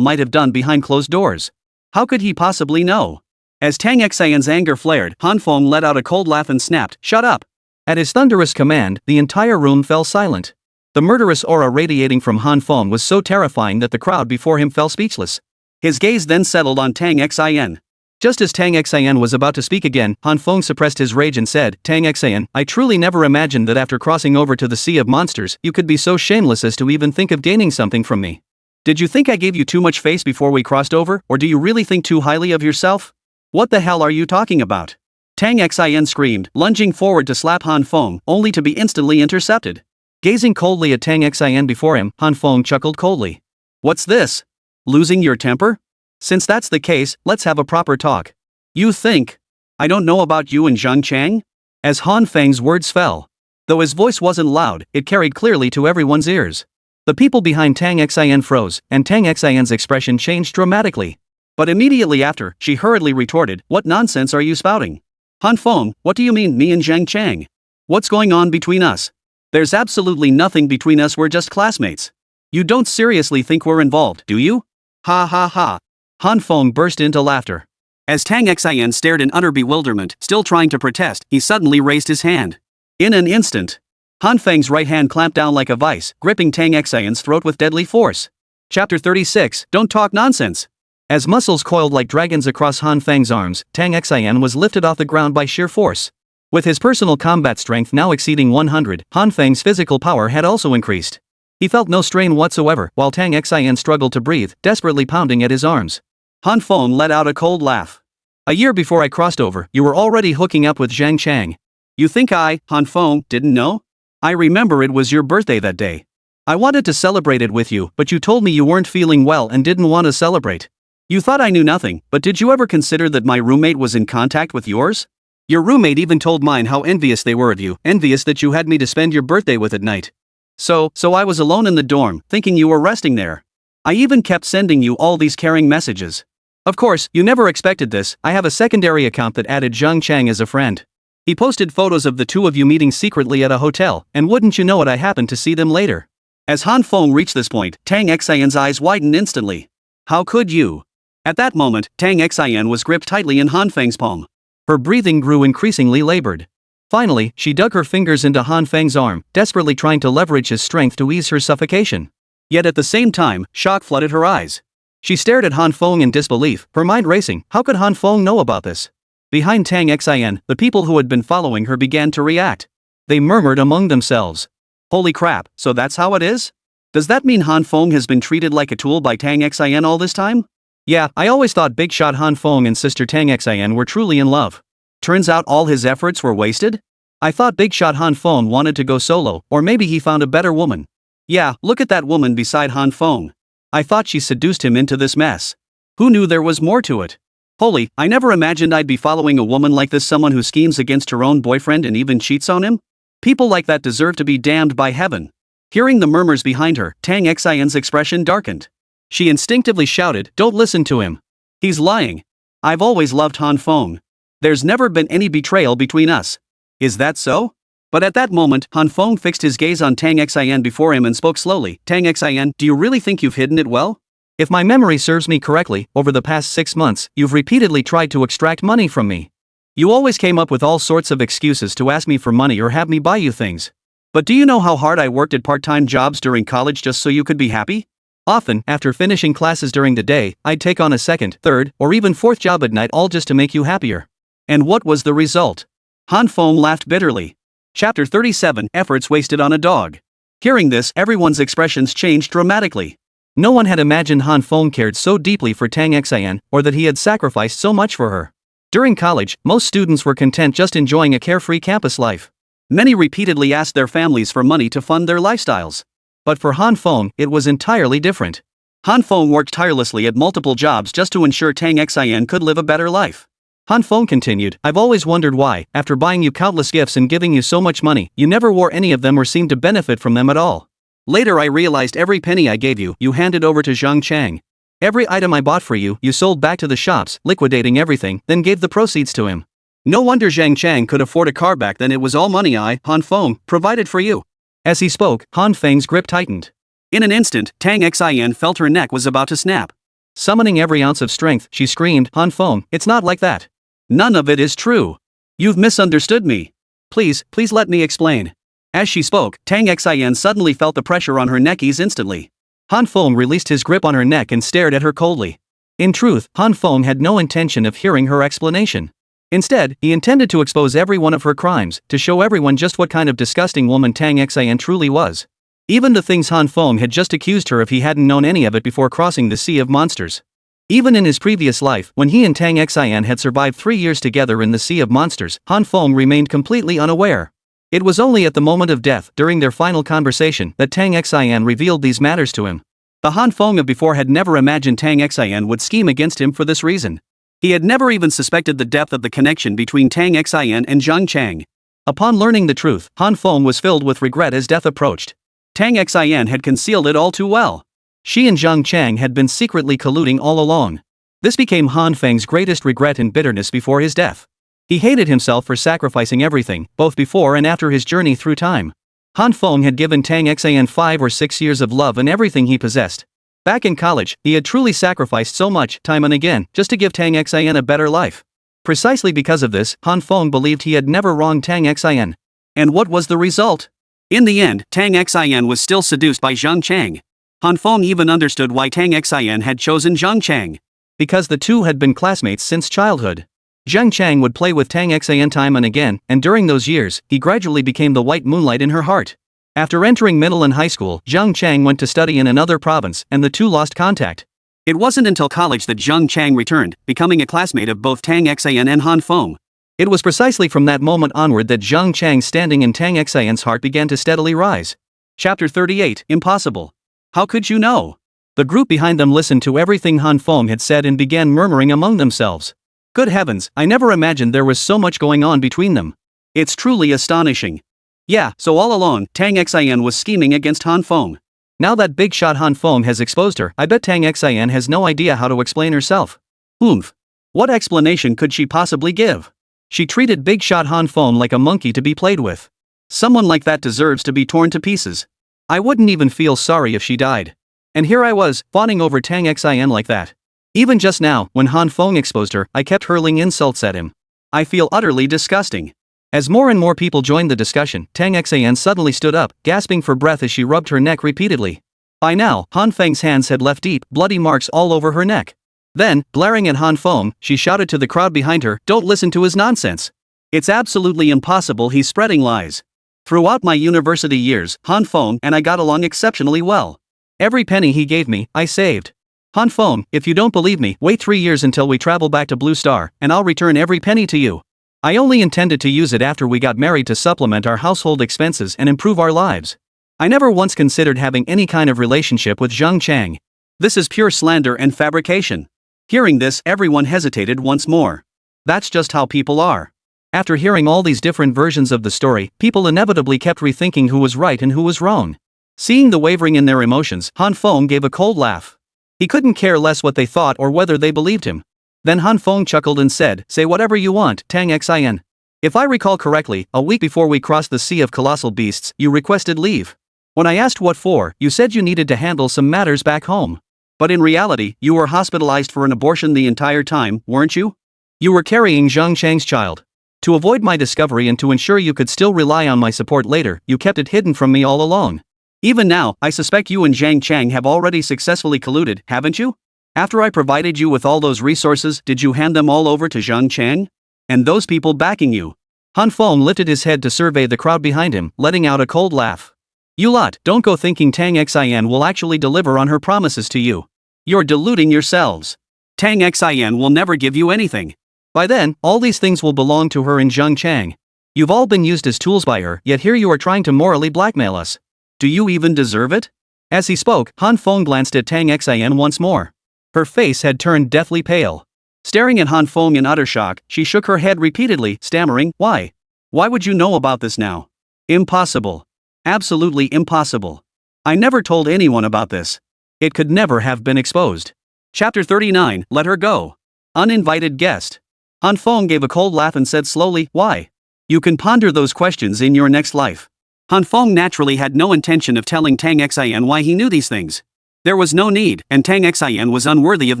might have done behind closed doors. How could he possibly know? As Tang Xian's anger flared, Han Feng let out a cold laugh and snapped, "Shut up!" At his thunderous command, the entire room fell silent. The murderous aura radiating from Han Feng was so terrifying that the crowd before him fell speechless. His gaze then settled on Tang Xin. Just as Tang Xin was about to speak again, Han Feng suppressed his rage and said, "Tang Xin, I truly never imagined that after crossing over to the Sea of Monsters, you could be so shameless as to even think of gaining something from me. Did you think I gave you too much face before we crossed over, or do you really think too highly of yourself? What the hell are you talking about?" Tang Xin screamed, lunging forward to slap Han Feng, only to be instantly intercepted. Gazing coldly at Tang Xin before him, Han Feng chuckled coldly. "What's this? Losing your temper? Since that's the case, let's have a proper talk. You think I don't know about you and Zhang Chang?" As Han Feng's words fell. Though his voice wasn't loud, it carried clearly to everyone's ears. The people behind Tang Xin froze, and Tang Xian's expression changed dramatically. But immediately after, she hurriedly retorted, "What nonsense are you spouting? Han Feng, what do you mean me and Zhang Chang? What's going on between us? There's absolutely nothing between us, we're just classmates. You don't seriously think we're involved, do you? Ha ha ha." Han Feng burst into laughter. As Tang Xin stared in utter bewilderment, still trying to protest, he suddenly raised his hand. In an instant, Han Feng's right hand clamped down like a vice, gripping Tang Xian's throat with deadly force. Chapter 36, Don't Talk Nonsense. As muscles coiled like dragons across Han Feng's arms, Tang Xin was lifted off the ground by sheer force. With his personal combat strength now exceeding 100, Han Feng's physical power had also increased. He felt no strain whatsoever, while Tang Xin struggled to breathe, desperately pounding at his arms. Han Feng let out a cold laugh. "A year before I crossed over, you were already hooking up with Zhang Chang. You think I, Han Feng, didn't know? I remember it was your birthday that day. I wanted to celebrate it with you, but you told me you weren't feeling well and didn't want to celebrate. You thought I knew nothing, but did you ever consider that my roommate was in contact with yours? Your roommate even told mine how envious they were of you, envious that you had me to spend your birthday with at night. So I was alone in the dorm, thinking you were resting there. I even kept sending you all these caring messages. Of course, you never expected this. I have a secondary account that added Zhang Chang as a friend. He posted photos of the two of you meeting secretly at a hotel, and wouldn't you know it, I happened to see them later." As Han Feng reached this point, Tang Xian's eyes widened instantly. "How could you?" At that moment, Tang Xin was gripped tightly in Han Feng's palm. Her breathing grew increasingly labored. Finally, she dug her fingers into Han Feng's arm, desperately trying to leverage his strength to ease her suffocation. Yet at the same time, shock flooded her eyes. She stared at Han Feng in disbelief, her mind racing. How could Han Feng know about this? Behind Tang Xin, the people who had been following her began to react. They murmured among themselves. "Holy crap, so that's how it is? Does that mean Han Feng has been treated like a tool by Tang Xin all this time? Yeah, I always thought big shot Han Feng and sister Tang Xin were truly in love. Turns out all his efforts were wasted? I thought big shot Han Feng wanted to go solo, or maybe he found a better woman. Yeah, look at that woman beside Han Feng. I thought she seduced him into this mess. Who knew there was more to it? Holy, I never imagined I'd be following a woman like this, someone who schemes against her own boyfriend and even cheats on him? People like that deserve to be damned by heaven." Hearing the murmurs behind her, Tang Xian's expression darkened. She instinctively shouted, "Don't listen to him. He's lying. I've always loved Han Feng. There's never been any betrayal between us." "Is that so?" But at that moment, Han Feng fixed his gaze on Tang Xin before him and spoke slowly. "Tang Xin, do you really think you've hidden it well? If my memory serves me correctly, over the past 6 months, you've repeatedly tried to extract money from me. You always came up with all sorts of excuses to ask me for money or have me buy you things. But do you know how hard I worked at part-time jobs during college just so you could be happy? Often, after finishing classes during the day, I'd take on a second, third, or even fourth job at night, all just to make you happier. And what was the result?" Han Feng laughed bitterly. Chapter 37, Efforts Wasted on a Dog. Hearing this, everyone's expressions changed dramatically. No one had imagined Han Feng cared so deeply for Tang Xin, or that he had sacrificed so much for her. During college, most students were content just enjoying a carefree campus life. Many repeatedly asked their families for money to fund their lifestyles. But for Han Feng, it was entirely different. Han Feng worked tirelessly at multiple jobs just to ensure Tang Xin could live a better life. Han Feng continued, I've always wondered why, after buying you countless gifts and giving you so much money, you never wore any of them or seemed to benefit from them at all. Later I realized every penny I gave you, you handed over to Zhang Chang. Every item I bought for you, you sold back to the shops, liquidating everything, then gave the proceeds to him. No wonder Zhang Chang could afford a car back then. It was all money I, Han Feng, provided for you. As he spoke, Han Feng's grip tightened. In an instant, Tang Xin felt her neck was about to snap. Summoning every ounce of strength, she screamed, Han Feng, it's not like that. None of it is true. You've misunderstood me. Please let me explain. As she spoke, Tang Xin suddenly felt the pressure on her neck ease instantly. Han Feng released his grip on her neck and stared at her coldly. In truth, Han Feng had no intention of hearing her explanation. Instead, he intended to expose every one of her crimes, to show everyone just what kind of disgusting woman Tang Xin truly was. Even the things Han Feng had just accused her of, he hadn't known any of it before crossing the Sea of Monsters. Even in his previous life, when he and Tang Xin had survived 3 years together in the Sea of Monsters, Han Feng remained completely unaware. It was only at the moment of death, during their final conversation, that Tang Xin revealed these matters to him. The Han Feng of before had never imagined Tang Xin would scheme against him for this reason. He had never even suspected the depth of the connection between Tang Xin and Zhang Chang. Upon learning the truth, Han Feng was filled with regret as death approached. Tang Xin had concealed it all too well. She and Zhang Chang had been secretly colluding all along. This became Han Feng's greatest regret and bitterness before his death. He hated himself for sacrificing everything, both before and after his journey through time. Han Feng had given Tang Xin 5 or 6 years of love and everything he possessed. Back in college, he had truly sacrificed so much, time and again, just to give Tang Xin a better life. Precisely because of this, Han Feng believed he had never wronged Tang Xin. And what was the result? In the end, Tang Xin was still seduced by Zhang Chang. Han Feng even understood why Tang Xin had chosen Zhang Chang. Because the two had been classmates since childhood. Zhang Chang would play with Tang Xin time and again, and during those years, he gradually became the white moonlight in her heart. After entering middle and high school, Zhang Chang went to study in another province, and the two lost contact. It wasn't until college that Zhang Chang returned, becoming a classmate of both Tang Xin and Han Feng. It was precisely from that moment onward that Zhang Chang's standing in Tang Xin's heart began to steadily rise. Chapter 38, Impossible. How could you know? The group behind them listened to everything Han Feng had said and began murmuring among themselves. Good heavens, I never imagined there was so much going on between them. It's truly astonishing. Yeah, so all along, Tang Xin was scheming against Han Feng. Now that big shot Han Feng has exposed her, I bet Tang Xin has no idea how to explain herself. Oomph. What explanation could she possibly give? She treated big shot Han Feng like a monkey to be played with. Someone like that deserves to be torn to pieces. I wouldn't even feel sorry if she died. And here I was, fawning over Tang Xin like that. Even just now, when Han Feng exposed her, I kept hurling insults at him. I feel utterly disgusting. As more and more people joined the discussion, Tang Xin suddenly stood up, gasping for breath as she rubbed her neck repeatedly. By now, Han Feng's hands had left deep, bloody marks all over her neck. Then, glaring at Han Feng, she shouted to the crowd behind her, "Don't listen to his nonsense. It's absolutely impossible, he's spreading lies. Throughout my university years, Han Feng and I got along exceptionally well. Every penny he gave me, I saved. Han Feng, if you don't believe me, wait 3 years until we travel back to Blue Star, and I'll return every penny to you. I only intended to use it after we got married to supplement our household expenses and improve our lives. I never once considered having any kind of relationship with Zhang Chang. This is pure slander and fabrication." Hearing this, everyone hesitated once more. That's just how people are. After hearing all these different versions of the story, people inevitably kept rethinking who was right and who was wrong. Seeing the wavering in their emotions, Han Feng gave a cold laugh. He couldn't care less what they thought or whether they believed him. Then Han Feng chuckled and said, "Say whatever you want, Tang Xin. If I recall correctly, a week before we crossed the Sea of Colossal Beasts, you requested leave. When I asked what for, you said you needed to handle some matters back home. But in reality, you were hospitalized for an abortion the entire time, weren't you? You were carrying Zhang Chang's child. To avoid my discovery and to ensure you could still rely on my support later, you kept it hidden from me all along. Even now, I suspect you and Zhang Chang have already successfully colluded, haven't you? After I provided you with all those resources, did you hand them all over to Zhang Chang? And those people backing you?" Han Feng lifted his head to survey the crowd behind him, letting out a cold laugh. "You lot, don't go thinking Tang Xin will actually deliver on her promises to you. You're deluding yourselves. Tang Xin will never give you anything. By then, all these things will belong to her and Zhang Chang. You've all been used as tools by her, yet here you are trying to morally blackmail us. Do you even deserve it? As he spoke, Han Feng glanced at Tang Xian once more. Her face had turned deathly pale. Staring at Han Feng in utter shock, she shook her head repeatedly, stammering, "Why? Why would you know about this now? Impossible. Absolutely impossible. I never told anyone about this. It could never have been exposed." Chapter 39, Let Her Go. Uninvited guest. Han Feng gave a cold laugh and said slowly, "Why? You can ponder those questions in your next life." Han Feng naturally had no intention of telling Tang Xian why he knew these things. There was no need, and Tang Xian was unworthy of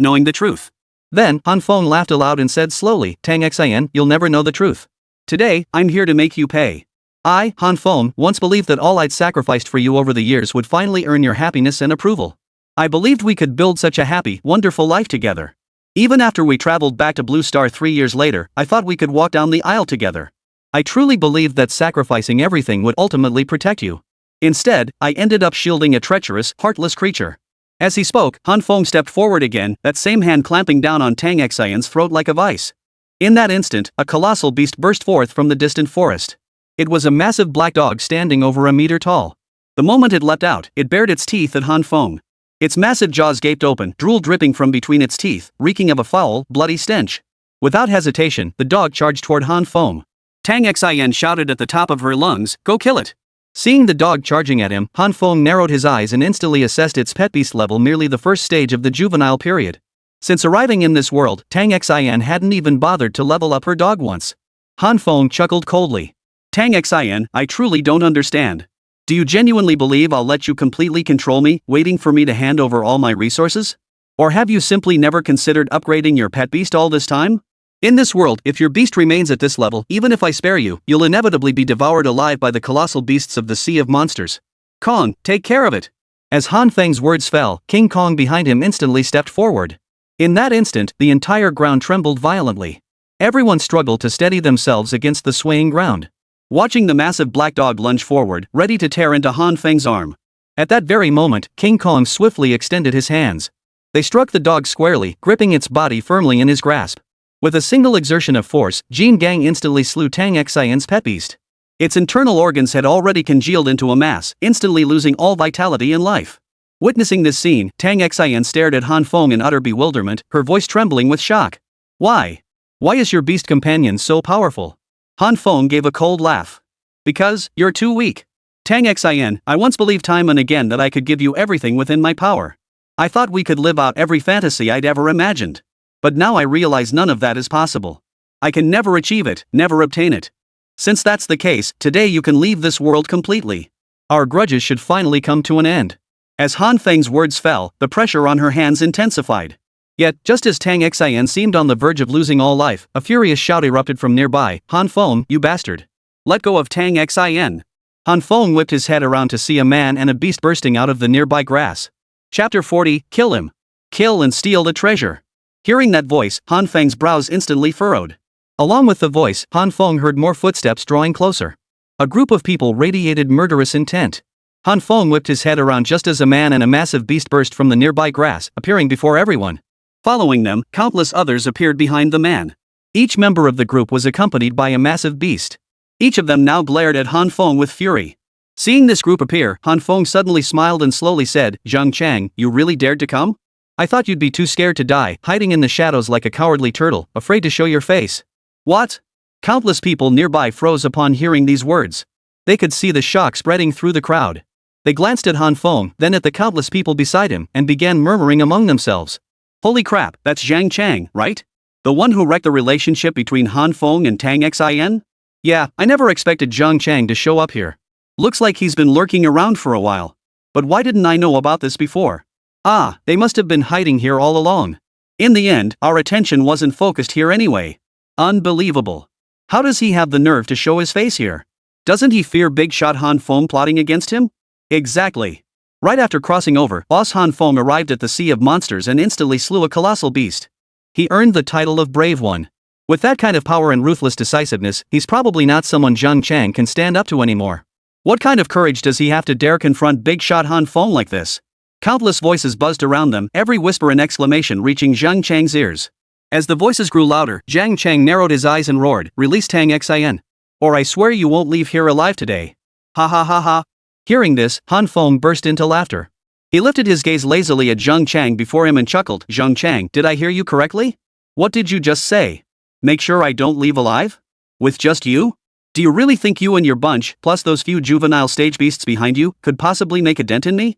knowing the truth. Then, Han Feng laughed aloud and said slowly, "Tang Xian, you'll never know the truth. Today, I'm here to make you pay. I, Han Feng, once believed that all I'd sacrificed for you over the years would finally earn your happiness and approval. I believed we could build such a happy, wonderful life together. Even after we traveled back to Blue Star 3 years later, I thought we could walk down the aisle together. I truly believed that sacrificing everything would ultimately protect you. Instead, I ended up shielding a treacherous, heartless creature." As he spoke, Han Feng stepped forward again, that same hand clamping down on Tang Xian's throat like a vice. In that instant, a colossal beast burst forth from the distant forest. It was a massive black dog standing over a meter tall. The moment it leapt out, it bared its teeth at Han Feng. Its massive jaws gaped open, drool dripping from between its teeth, reeking of a foul, bloody stench. Without hesitation, the dog charged toward Han Feng. Tang Xian shouted at the top of her lungs, "Go kill it!" Seeing the dog charging at him, Han Feng narrowed his eyes and instantly assessed its pet beast level, merely the first stage of the juvenile period. Since arriving in this world, Tang Xian hadn't even bothered to level up her dog once. Han Feng chuckled coldly. "Tang Xian, I truly don't understand. Do you genuinely believe I'll let you completely control me, waiting for me to hand over all my resources? Or have you simply never considered upgrading your pet beast all this time? In this world, if your beast remains at this level, even if I spare you, you'll inevitably be devoured alive by the colossal beasts of the Sea of Monsters. Kong, take care of it." As Han Feng's words fell, King Kong behind him instantly stepped forward. In that instant, the entire ground trembled violently. Everyone struggled to steady themselves against the swaying ground. Watching the massive black dog lunge forward, ready to tear into Han Feng's arm. At that very moment, King Kong swiftly extended his hands. They struck the dog squarely, gripping its body firmly in his grasp. With a single exertion of force, Jin Gang instantly slew Tang Xian's pet beast. Its internal organs had already congealed into a mass, instantly losing all vitality and life. Witnessing this scene, Tang Xian stared at Han Feng in utter bewilderment, her voice trembling with shock. "Why? Why is your beast companion so powerful?" Han Feng gave a cold laugh. "Because, you're too weak. Tang Xian, I once believed time and again that I could give you everything within my power. I thought we could live out every fantasy I'd ever imagined. But now I realize none of that is possible. I can never achieve it, never obtain it. Since that's the case, today you can leave this world completely. Our grudges should finally come to an end." As Han Feng's words fell, the pressure on her hands intensified. Yet, just as Tang Xian seemed on the verge of losing all life, a furious shout erupted from nearby, "Han Feng, you bastard! Let go of Tang Xian!" Han Feng whipped his head around to see a man and a beast bursting out of the nearby grass. Chapter 40, Kill him. Kill and steal the treasure. Hearing that voice, Han Feng's brows instantly furrowed. Along with the voice, Han Feng heard more footsteps drawing closer. A group of people radiated murderous intent. Han Feng whipped his head around just as a man and a massive beast burst from the nearby grass, appearing before everyone. Following them, countless others appeared behind the man. Each member of the group was accompanied by a massive beast. Each of them now glared at Han Feng with fury. Seeing this group appear, Han Feng suddenly smiled and slowly said, "Zhang Chang, you really dared to come? I thought you'd be too scared to die, hiding in the shadows like a cowardly turtle, afraid to show your face." "What?" Countless people nearby froze upon hearing these words. They could see the shock spreading through the crowd. They glanced at Han Feng, then at the countless people beside him, and began murmuring among themselves. "Holy crap, that's Zhang Chang, right? The one who wrecked the relationship between Han Feng and Tang Xian? Yeah, I never expected Zhang Chang to show up here. Looks like he's been lurking around for a while. But why didn't I know about this before? Ah, they must have been hiding here all along. In the end, our attention wasn't focused here anyway. Unbelievable. How does he have the nerve to show his face here? Doesn't he fear big shot Han Feng plotting against him?" Exactly. Right after crossing over, Boss Han Feng arrived at the Sea of Monsters and instantly slew a colossal beast. He earned the title of Brave One. With that kind of power and ruthless decisiveness, he's probably not someone Zhang Chang can stand up to anymore. What kind of courage does he have to dare confront big shot Han Feng like this? Countless voices buzzed around them, every whisper and exclamation reaching Zhang Chang's ears. As the voices grew louder, Zhang Chang narrowed his eyes and roared, "Release Tang Xian. or I swear you won't leave here alive today. Ha ha ha ha. Hearing this, Han Feng burst into laughter. He lifted his gaze lazily at Zhang Chang before him and chuckled. Zhang Chang, did I hear you correctly? What did you just say? Make sure I don't leave alive? With just you? Do you really think you and your bunch, plus those few juvenile stage beasts behind you, could possibly make a dent in me?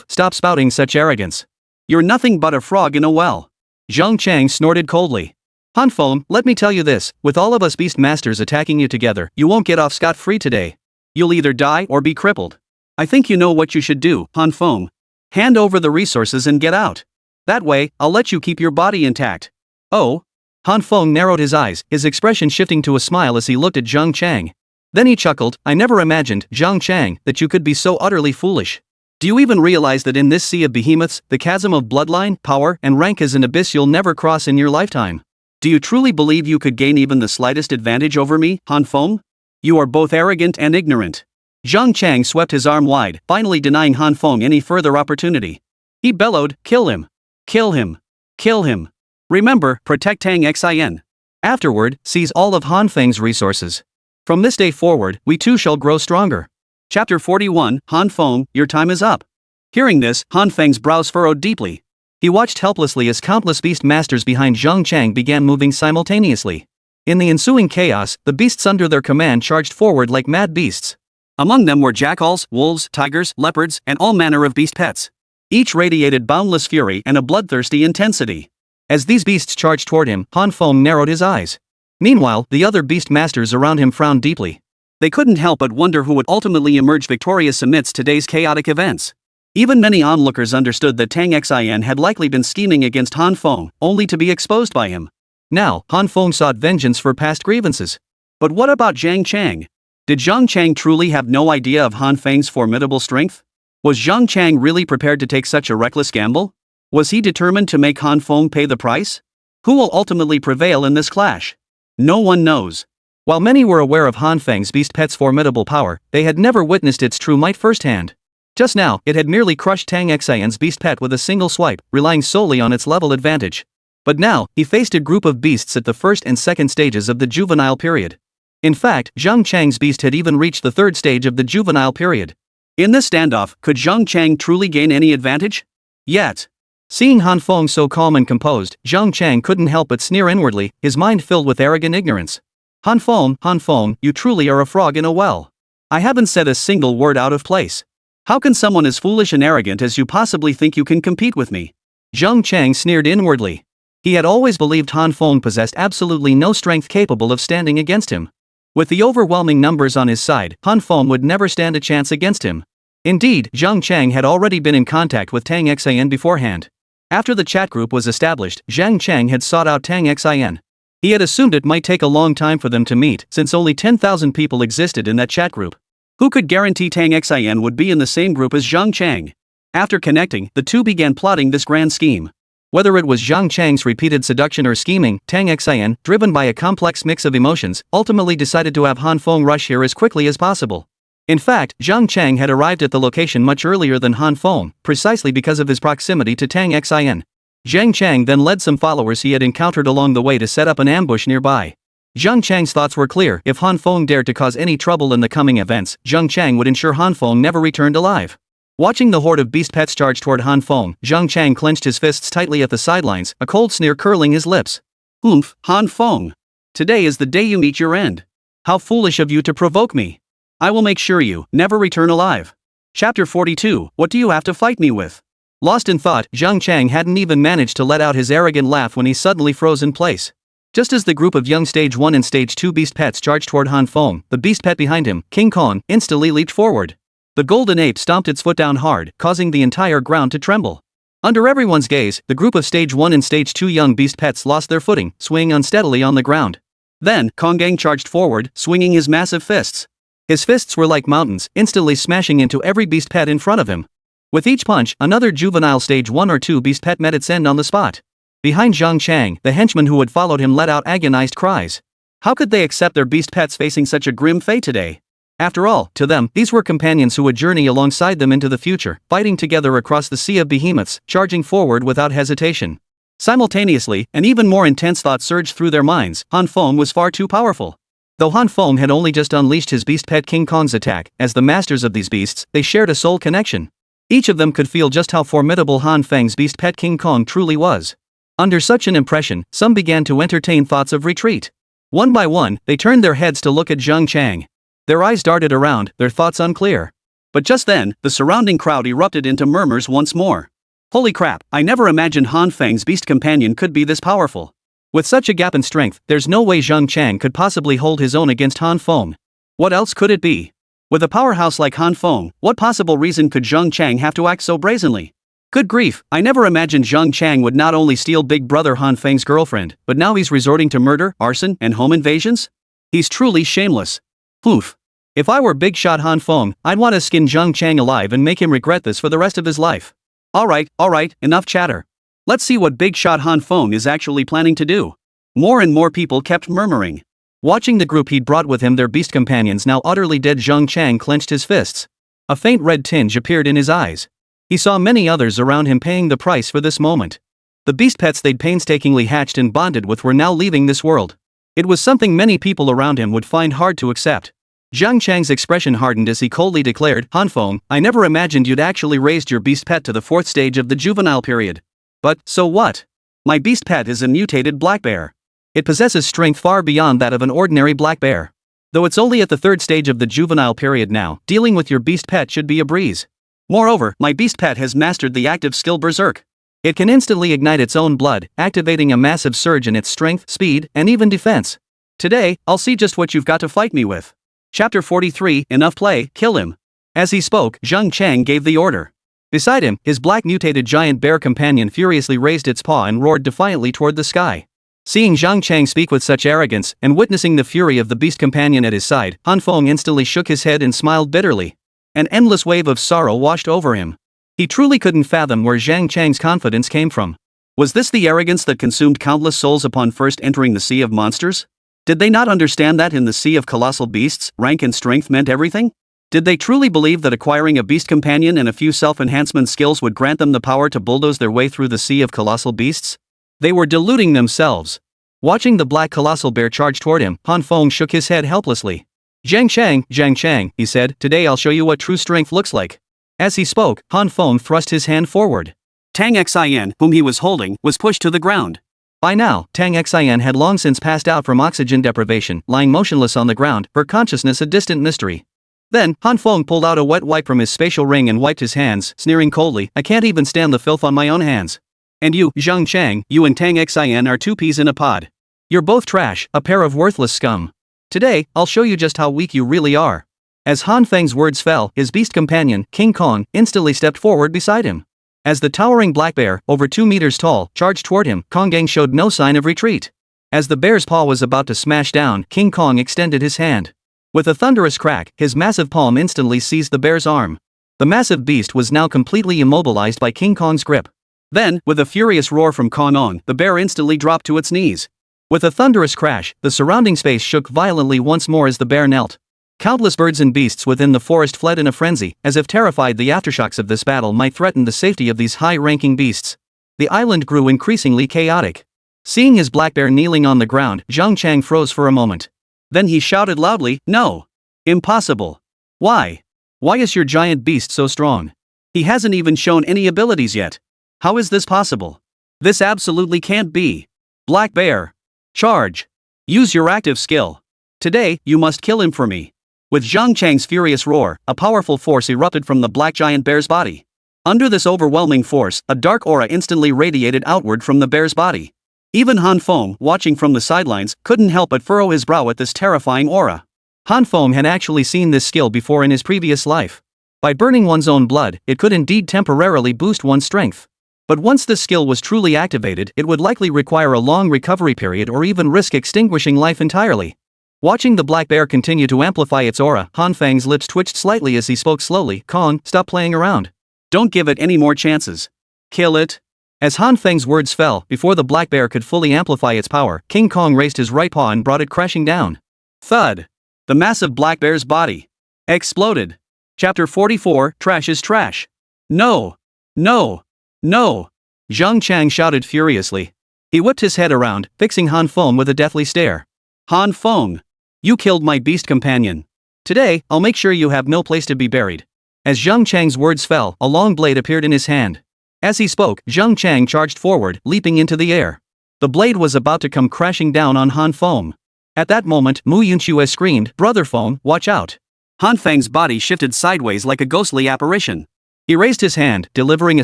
Stop spouting such arrogance. You're nothing but a frog in a well. Zhang Chang snorted coldly. Han Feng, let me tell you this, with all of us beast masters attacking you together, you won't get off scot-free today. You'll either die or be crippled. I think you know what you should do, Han Feng. Hand over the resources and get out. That way, I'll let you keep your body intact. Oh? Han Feng narrowed his eyes, his expression shifting to a smile as he looked at Zhang Chang. Then he chuckled, I never imagined, Zhang Chang, that you could be so utterly foolish. Do you even realize that in this sea of behemoths, the chasm of bloodline, power, and rank is an abyss you'll never cross in your lifetime? Do you truly believe you could gain even the slightest advantage over me, Han Feng? You are both arrogant and ignorant. Zhang Chang swept his arm wide, finally denying Han Feng any further opportunity. He bellowed, kill him. Kill him. Kill him. Remember, protect Tang Xin. Afterward, seize all of Han Feng's resources. From this day forward, we too shall grow stronger. Chapter 41, Han Feng, your time is up. Hearing this, Han Feng's brows furrowed deeply. He watched helplessly as countless beast masters behind Zhang Chang began moving simultaneously. In the ensuing chaos, the beasts under their command charged forward like mad beasts. Among them were jackals, wolves, tigers, leopards, and all manner of beast pets. Each radiated boundless fury and a bloodthirsty intensity. As these beasts charged toward him, Han Feng narrowed his eyes. Meanwhile, the other beast masters around him frowned deeply. They couldn't help but wonder who would ultimately emerge victorious amidst today's chaotic events. Even many onlookers understood that Tang Xin had likely been scheming against Han Feng, only to be exposed by him. Now, Han Feng sought vengeance for past grievances. But what about Zhang Chang? Did Zhang Chang truly have no idea of Han Feng's formidable strength? Was Zhang Chang really prepared to take such a reckless gamble? Was he determined to make Han Feng pay the price? Who will ultimately prevail in this clash? No one knows. While many were aware of Han Feng's beast pet's formidable power, they had never witnessed its true might firsthand. Just now, it had merely crushed Tang Xion's beast pet with a single swipe, relying solely on its level advantage. But now, he faced a group of beasts at the first and second stages of the juvenile period. In fact, Zhang Chang's beast had even reached the third stage of the juvenile period. In this standoff, could Zhang Chang truly gain any advantage? Yet. Seeing Han Feng so calm and composed, Zhang Chang couldn't help but sneer inwardly, his mind filled with arrogant ignorance. Han Feng, you truly are a frog in a well. I haven't said a single word out of place. How can someone as foolish and arrogant as you possibly think you can compete with me? Zhang Chang sneered inwardly. He had always believed Han Feng possessed absolutely no strength capable of standing against him. With the overwhelming numbers on his side, Han Feng would never stand a chance against him. Indeed, Zhang Chang had already been in contact with Tang Xian beforehand. After the chat group was established, Zhang Chang had sought out Tang Xian. He had assumed it might take a long time for them to meet, since only 10,000 people existed in that chat group. Who could guarantee Tang Xian would be in the same group as Zhang Chang? After connecting, the two began plotting this grand scheme. Whether it was Zhang Chang's repeated seduction or scheming, Tang Xian, driven by a complex mix of emotions, ultimately decided to have Han Feng rush here as quickly as possible. In fact, Zhang Chang had arrived at the location much earlier than Han Feng, precisely because of his proximity to Tang Xian. Zhang Chang then led some followers he had encountered along the way to set up an ambush nearby. Zhang Chang's thoughts were clear: if Han Feng dared to cause any trouble in the coming events, Zhang Chang would ensure Han Feng never returned alive. Watching the horde of beast pets charge toward Han Feng, Zhang Chang clenched his fists tightly at the sidelines, a cold sneer curling his lips. Han Feng. Today is the day you meet your end. How foolish of you to provoke me. I will make sure you never return alive. Chapter 42, what do you have to fight me with? Lost in thought, Zhang Chang hadn't even managed to let out his arrogant laugh when he suddenly froze in place. Just as the group of young Stage 1 and Stage 2 beast pets charged toward Han Feng, the beast pet behind him, King Kong, instantly leaped forward. The golden ape stomped its foot down hard, causing the entire ground to tremble. Under everyone's gaze, the group of Stage 1 and Stage 2 young beast pets lost their footing, swaying unsteadily on the ground. Then, Kongang charged forward, swinging his massive fists. His fists were like mountains, instantly smashing into every beast pet in front of him. With each punch, another juvenile Stage 1 or 2 beast pet met its end on the spot. Behind Zhang Chang, the henchmen who had followed him let out agonized cries. How could they accept their beast pets facing such a grim fate today? After all, to them, these were companions who would journey alongside them into the future, fighting together across the sea of behemoths, charging forward without hesitation. Simultaneously, an even more intense thought surged through their minds: Han Feng was far too powerful. Though Han Feng had only just unleashed his beast pet King Kong's attack, as the masters of these beasts, they shared a soul connection. Each of them could feel just how formidable Han Feng's beast pet King Kong truly was. Under such an impression, some began to entertain thoughts of retreat. One by one, they turned their heads to look at Zhang Chang. Their eyes darted around, their thoughts unclear. But just then, the surrounding crowd erupted into murmurs once more. Holy crap, I never imagined Han Feng's beast companion could be this powerful. With such a gap in strength, there's no way Zhang Chang could possibly hold his own against Han Feng. What else could it be? With a powerhouse like Han Feng, what possible reason could Zhang Chang have to act so brazenly? Good grief, I never imagined Zhang Chang would not only steal big brother Han Feng's girlfriend, but now he's resorting to murder, arson, and home invasions? He's truly shameless. Oof. If I were big shot Han Feng, I'd want to skin Zhang Chang alive and make him regret this for the rest of his life. Alright, enough chatter. Let's see what big shot Han Feng is actually planning to do. More and more people kept murmuring. Watching the group he'd brought with him, their beast companions, now utterly dead, Zhang Chang clenched his fists. A faint red tinge appeared in his eyes. He saw many others around him paying the price for this moment. The beast pets they'd painstakingly hatched and bonded with were now leaving this world. It was something many people around him would find hard to accept. Zhang Chang's expression hardened as he coldly declared, Han Feng, I never imagined you'd actually raised your beast pet to the 4th stage of the juvenile period. But, so what? My beast pet is a mutated black bear. It possesses strength far beyond that of an ordinary black bear. Though it's only at the 3rd stage of the juvenile period now, dealing with your beast pet should be a breeze. Moreover, my beast pet has mastered the active skill Berserk. It can instantly ignite its own blood, activating a massive surge in its strength, speed, and even defense. Today, I'll see just what you've got to fight me with. Chapter 43, Enough play, kill him. As he spoke, Zhang Chang gave the order. Beside him, his black mutated giant bear companion furiously raised its paw and roared defiantly toward the sky. Seeing Zhang Chang speak with such arrogance, and witnessing the fury of the beast companion at his side, Han Feng instantly shook his head and smiled bitterly. An endless wave of sorrow washed over him. He truly couldn't fathom where Zhang Chang's confidence came from. Was this the arrogance that consumed countless souls upon first entering the sea of monsters? Did they not understand that in the sea of colossal beasts, rank and strength meant everything? Did they truly believe that acquiring a beast companion and a few self-enhancement skills would grant them the power to bulldoze their way through the sea of colossal beasts? They were deluding themselves. Watching the black colossal bear charge toward him, Han Feng shook his head helplessly. Zhang Chang, he said, today I'll show you what true strength looks like. As he spoke, Han Feng thrust his hand forward. Tang Xin, whom he was holding, was pushed to the ground. By now, Tang Xin had long since passed out from oxygen deprivation, lying motionless on the ground, her consciousness a distant mystery. Then, Han Feng pulled out a wet wipe from his spatial ring and wiped his hands, sneering coldly, I can't even stand the filth on my own hands. And you, Zhang Chang, you and Tang Xin are 2 peas in a pod. You're both trash, a pair of worthless scum. Today, I'll show you just how weak you really are. As Han Feng's words fell, his beast companion, King Kong, instantly stepped forward beside him. As the towering black bear, over 2 meters tall, charged toward him, Kong Gang showed no sign of retreat. As the bear's paw was about to smash down, King Kong extended his hand. With a thunderous crack, his massive palm instantly seized the bear's arm. The massive beast was now completely immobilized by King Kong's grip. Then, with a furious roar from Kong, the bear instantly dropped to its knees. With a thunderous crash, the surrounding space shook violently once more as the bear knelt. Countless birds and beasts within the forest fled in a frenzy, as if terrified the aftershocks of this battle might threaten the safety of these high-ranking beasts. The island grew increasingly chaotic. Seeing his black bear kneeling on the ground, Zhang Chang froze for a moment. Then he shouted loudly, No! Impossible! Why? Why is your giant beast so strong? He hasn't even shown any abilities yet. How is this possible? This absolutely can't be. Black bear! Charge! Use your active skill. Today, you must kill him for me. With Zhang Chang's furious roar, a powerful force erupted from the black giant bear's body. Under this overwhelming force, a dark aura instantly radiated outward from the bear's body. Even Han Feng, watching from the sidelines, couldn't help but furrow his brow at this terrifying aura. Han Feng had actually seen this skill before in his previous life. By burning one's own blood, it could indeed temporarily boost one's strength. But once this skill was truly activated, it would likely require a long recovery period or even risk extinguishing life entirely. Watching the black bear continue to amplify its aura, Han Feng's lips twitched slightly as he spoke slowly, Kong, stop playing around. Don't give it any more chances. Kill it. As Han Feng's words fell, before the black bear could fully amplify its power, King Kong raised his right paw and brought it crashing down. Thud. The massive black bear's body exploded. Chapter 44, Trash is Trash. No. No. No! Zhang Chang shouted furiously. He whipped his head around, fixing Han Feng with a deathly stare. Han Feng! You killed my beast companion. Today, I'll make sure you have no place to be buried. As Zheng Chang's words fell, a long blade appeared in his hand. As he spoke, Zheng Chang charged forward, leaping into the air. The blade was about to come crashing down on Han Feng. At that moment, Mu Yunxue screamed, "Brother Feng, watch out." Han Feng's body shifted sideways like a ghostly apparition. He raised his hand, delivering a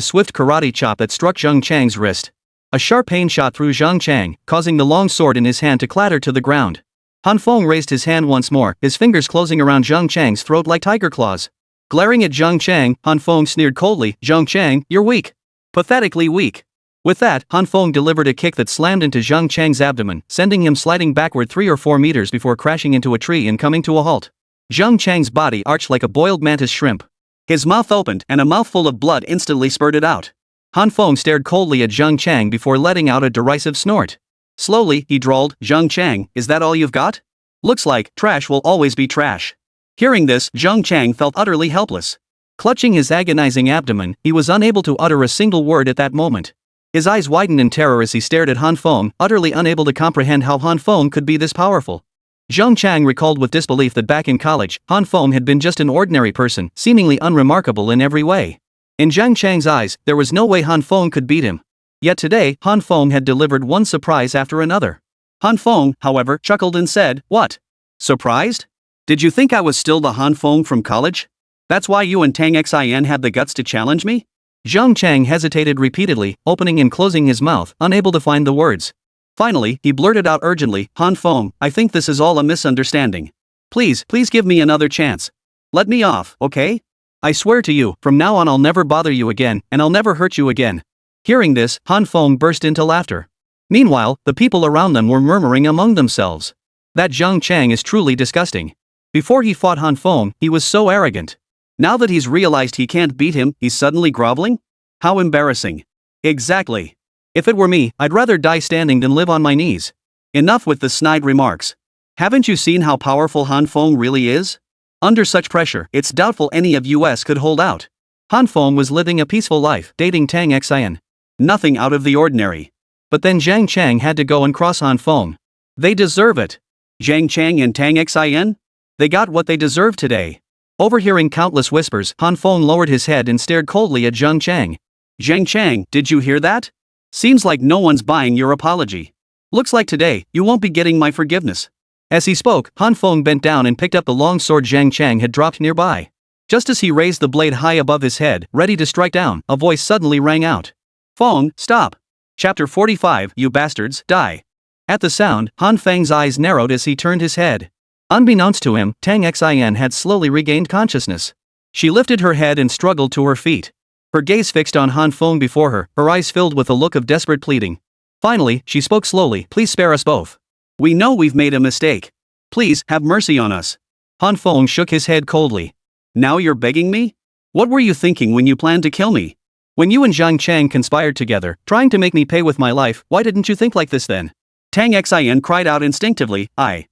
swift karate chop that struck Zheng Chang's wrist. A sharp pain shot through Zheng Chang, causing the long sword in his hand to clatter to the ground. Han Feng raised his hand once more, his fingers closing around Zheng Chang's throat like tiger claws. Glaring at Zheng Chang, Han Feng sneered coldly, "Zheng Chang, you're weak. Pathetically weak." With that, Han Feng delivered a kick that slammed into Zheng Chang's abdomen, sending him sliding backward 3 or 4 meters before crashing into a tree and coming to a halt. Zheng Chang's body arched like a boiled mantis shrimp. His mouth opened and a mouthful of blood instantly spurted out. Han Feng stared coldly at Zheng Chang before letting out a derisive snort. Slowly, he drawled, "Zheng Chang, is that all you've got? Looks like trash will always be trash." Hearing this, Zheng Chang felt utterly helpless. Clutching his agonizing abdomen, he was unable to utter a single word at that moment. His eyes widened in terror as he stared at Han Feng, utterly unable to comprehend how Han Feng could be this powerful. Zheng Chang recalled with disbelief that back in college, Han Feng had been just an ordinary person, seemingly unremarkable in every way. In Zheng Chang's eyes, there was no way Han Feng could beat him. Yet today, Han Feng had delivered one surprise after another. Han Feng, however, chuckled and said, "What? Surprised? Did you think I was still the Han Feng from college? That's why you and Tang Xin had the guts to challenge me?" Zheng Chang hesitated repeatedly, opening and closing his mouth, unable to find the words. Finally, he blurted out urgently, "Han Feng, I think this is all a misunderstanding. Please give me another chance. Let me off, okay? I swear to you, from now on I'll never bother you again, and I'll never hurt you again." Hearing this, Han Feng burst into laughter. Meanwhile, the people around them were murmuring among themselves. That Zheng Chang is truly disgusting. Before he fought Han Feng, he was so arrogant. Now that he's realized he can't beat him, he's suddenly groveling? How embarrassing. Exactly. If it were me, I'd rather die standing than live on my knees. Enough with the snide remarks. Haven't you seen how powerful Han Feng really is? Under such pressure, it's doubtful any of us could hold out. Han Feng was living a peaceful life, dating Tang Xin. Nothing out of the ordinary. But then Zheng Chang had to go and cross Han Feng. They deserve it. Zheng Chang and Tang Xin? They got what they deserved today. Overhearing countless whispers, Han Feng lowered his head and stared coldly at Zheng Chang. "Zheng Chang, did you hear that? Seems like no one's buying your apology. Looks like today, you won't be getting my forgiveness." As he spoke, Han Feng bent down and picked up the long sword Zheng Chang had dropped nearby. Just as he raised the blade high above his head, ready to strike down, a voice suddenly rang out. "Feng, stop. Chapter 45, you bastards, die." At the sound, Han Feng's eyes narrowed as he turned his head. Unbeknownst to him, Tang Xin had slowly regained consciousness. She lifted her head and struggled to her feet. Her gaze fixed on Han Feng before her, her eyes filled with a look of desperate pleading. Finally, she spoke slowly, "Please spare us both. We know we've made a mistake. Please, have mercy on us." Han Feng shook his head coldly. "Now you're begging me? What were you thinking when you planned to kill me? When you and Zheng Chang conspired together, trying to make me pay with my life, why didn't you think like this then?" Tang Xin cried out instinctively, I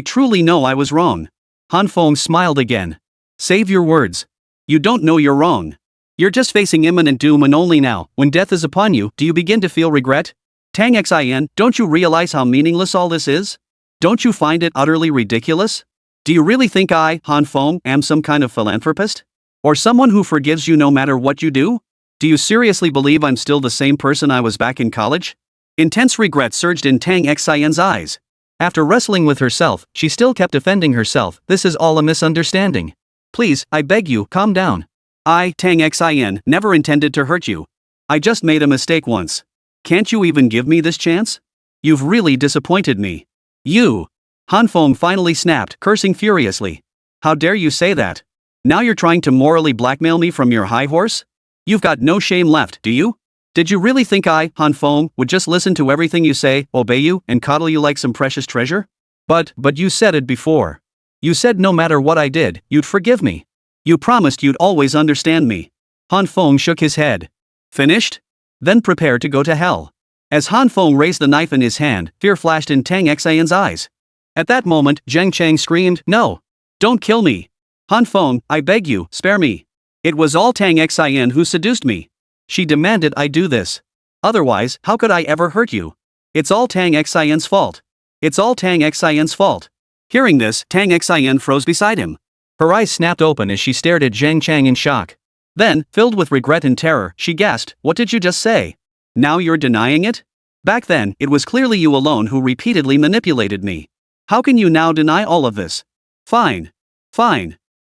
truly know I was wrong." Han Feng smiled again. "Save your words. You don't know you're wrong. You're just facing imminent doom, and only now, when death is upon you, do you begin to feel regret? Tang Xin, don't you realize how meaningless all this is? Don't you find it utterly ridiculous? Do you really think I, Han Feng, am some kind of philanthropist? Or someone who forgives you no matter what you do? Do you seriously believe I'm still the same person I was back in college?" Intense regret surged in Tang Xin's eyes. After wrestling with herself, she still kept defending herself. "This is all a misunderstanding. Please, I beg you, calm down. I, Tang Xin, never intended to hurt you. I just made a mistake once. Can't you even give me this chance? You've really disappointed me. You." Han Feng finally snapped, cursing furiously. "How dare you say that? Now you're trying to morally blackmail me from your high horse? You've got no shame left, do you? Did you really think I, Han Feng, would just listen to everything you say, obey you, and coddle you like some precious treasure? But you said it before. You said no matter what I did, you'd forgive me. You promised you'd always understand me." Han Feng shook his head. "Finished? Then prepare to go to hell." As Han Feng raised the knife in his hand, fear flashed in Tang Xin's eyes. At that moment, Zheng Chang screamed, "No! Don't kill me! Han Feng, I beg you, spare me. It was all Tang Xin who seduced me. She demanded I do this. Otherwise, how could I ever hurt you? It's all Tang Xin's fault. It's all Tang Xin's fault." Hearing this, Tang Xian froze beside him. Her eyes snapped open as she stared at Zhang Chang in shock. Then, filled with regret and terror, she gasped, "What did you just say? Now you're denying it? Back then, it was clearly you alone who repeatedly manipulated me. How can you now deny all of this?" Fine.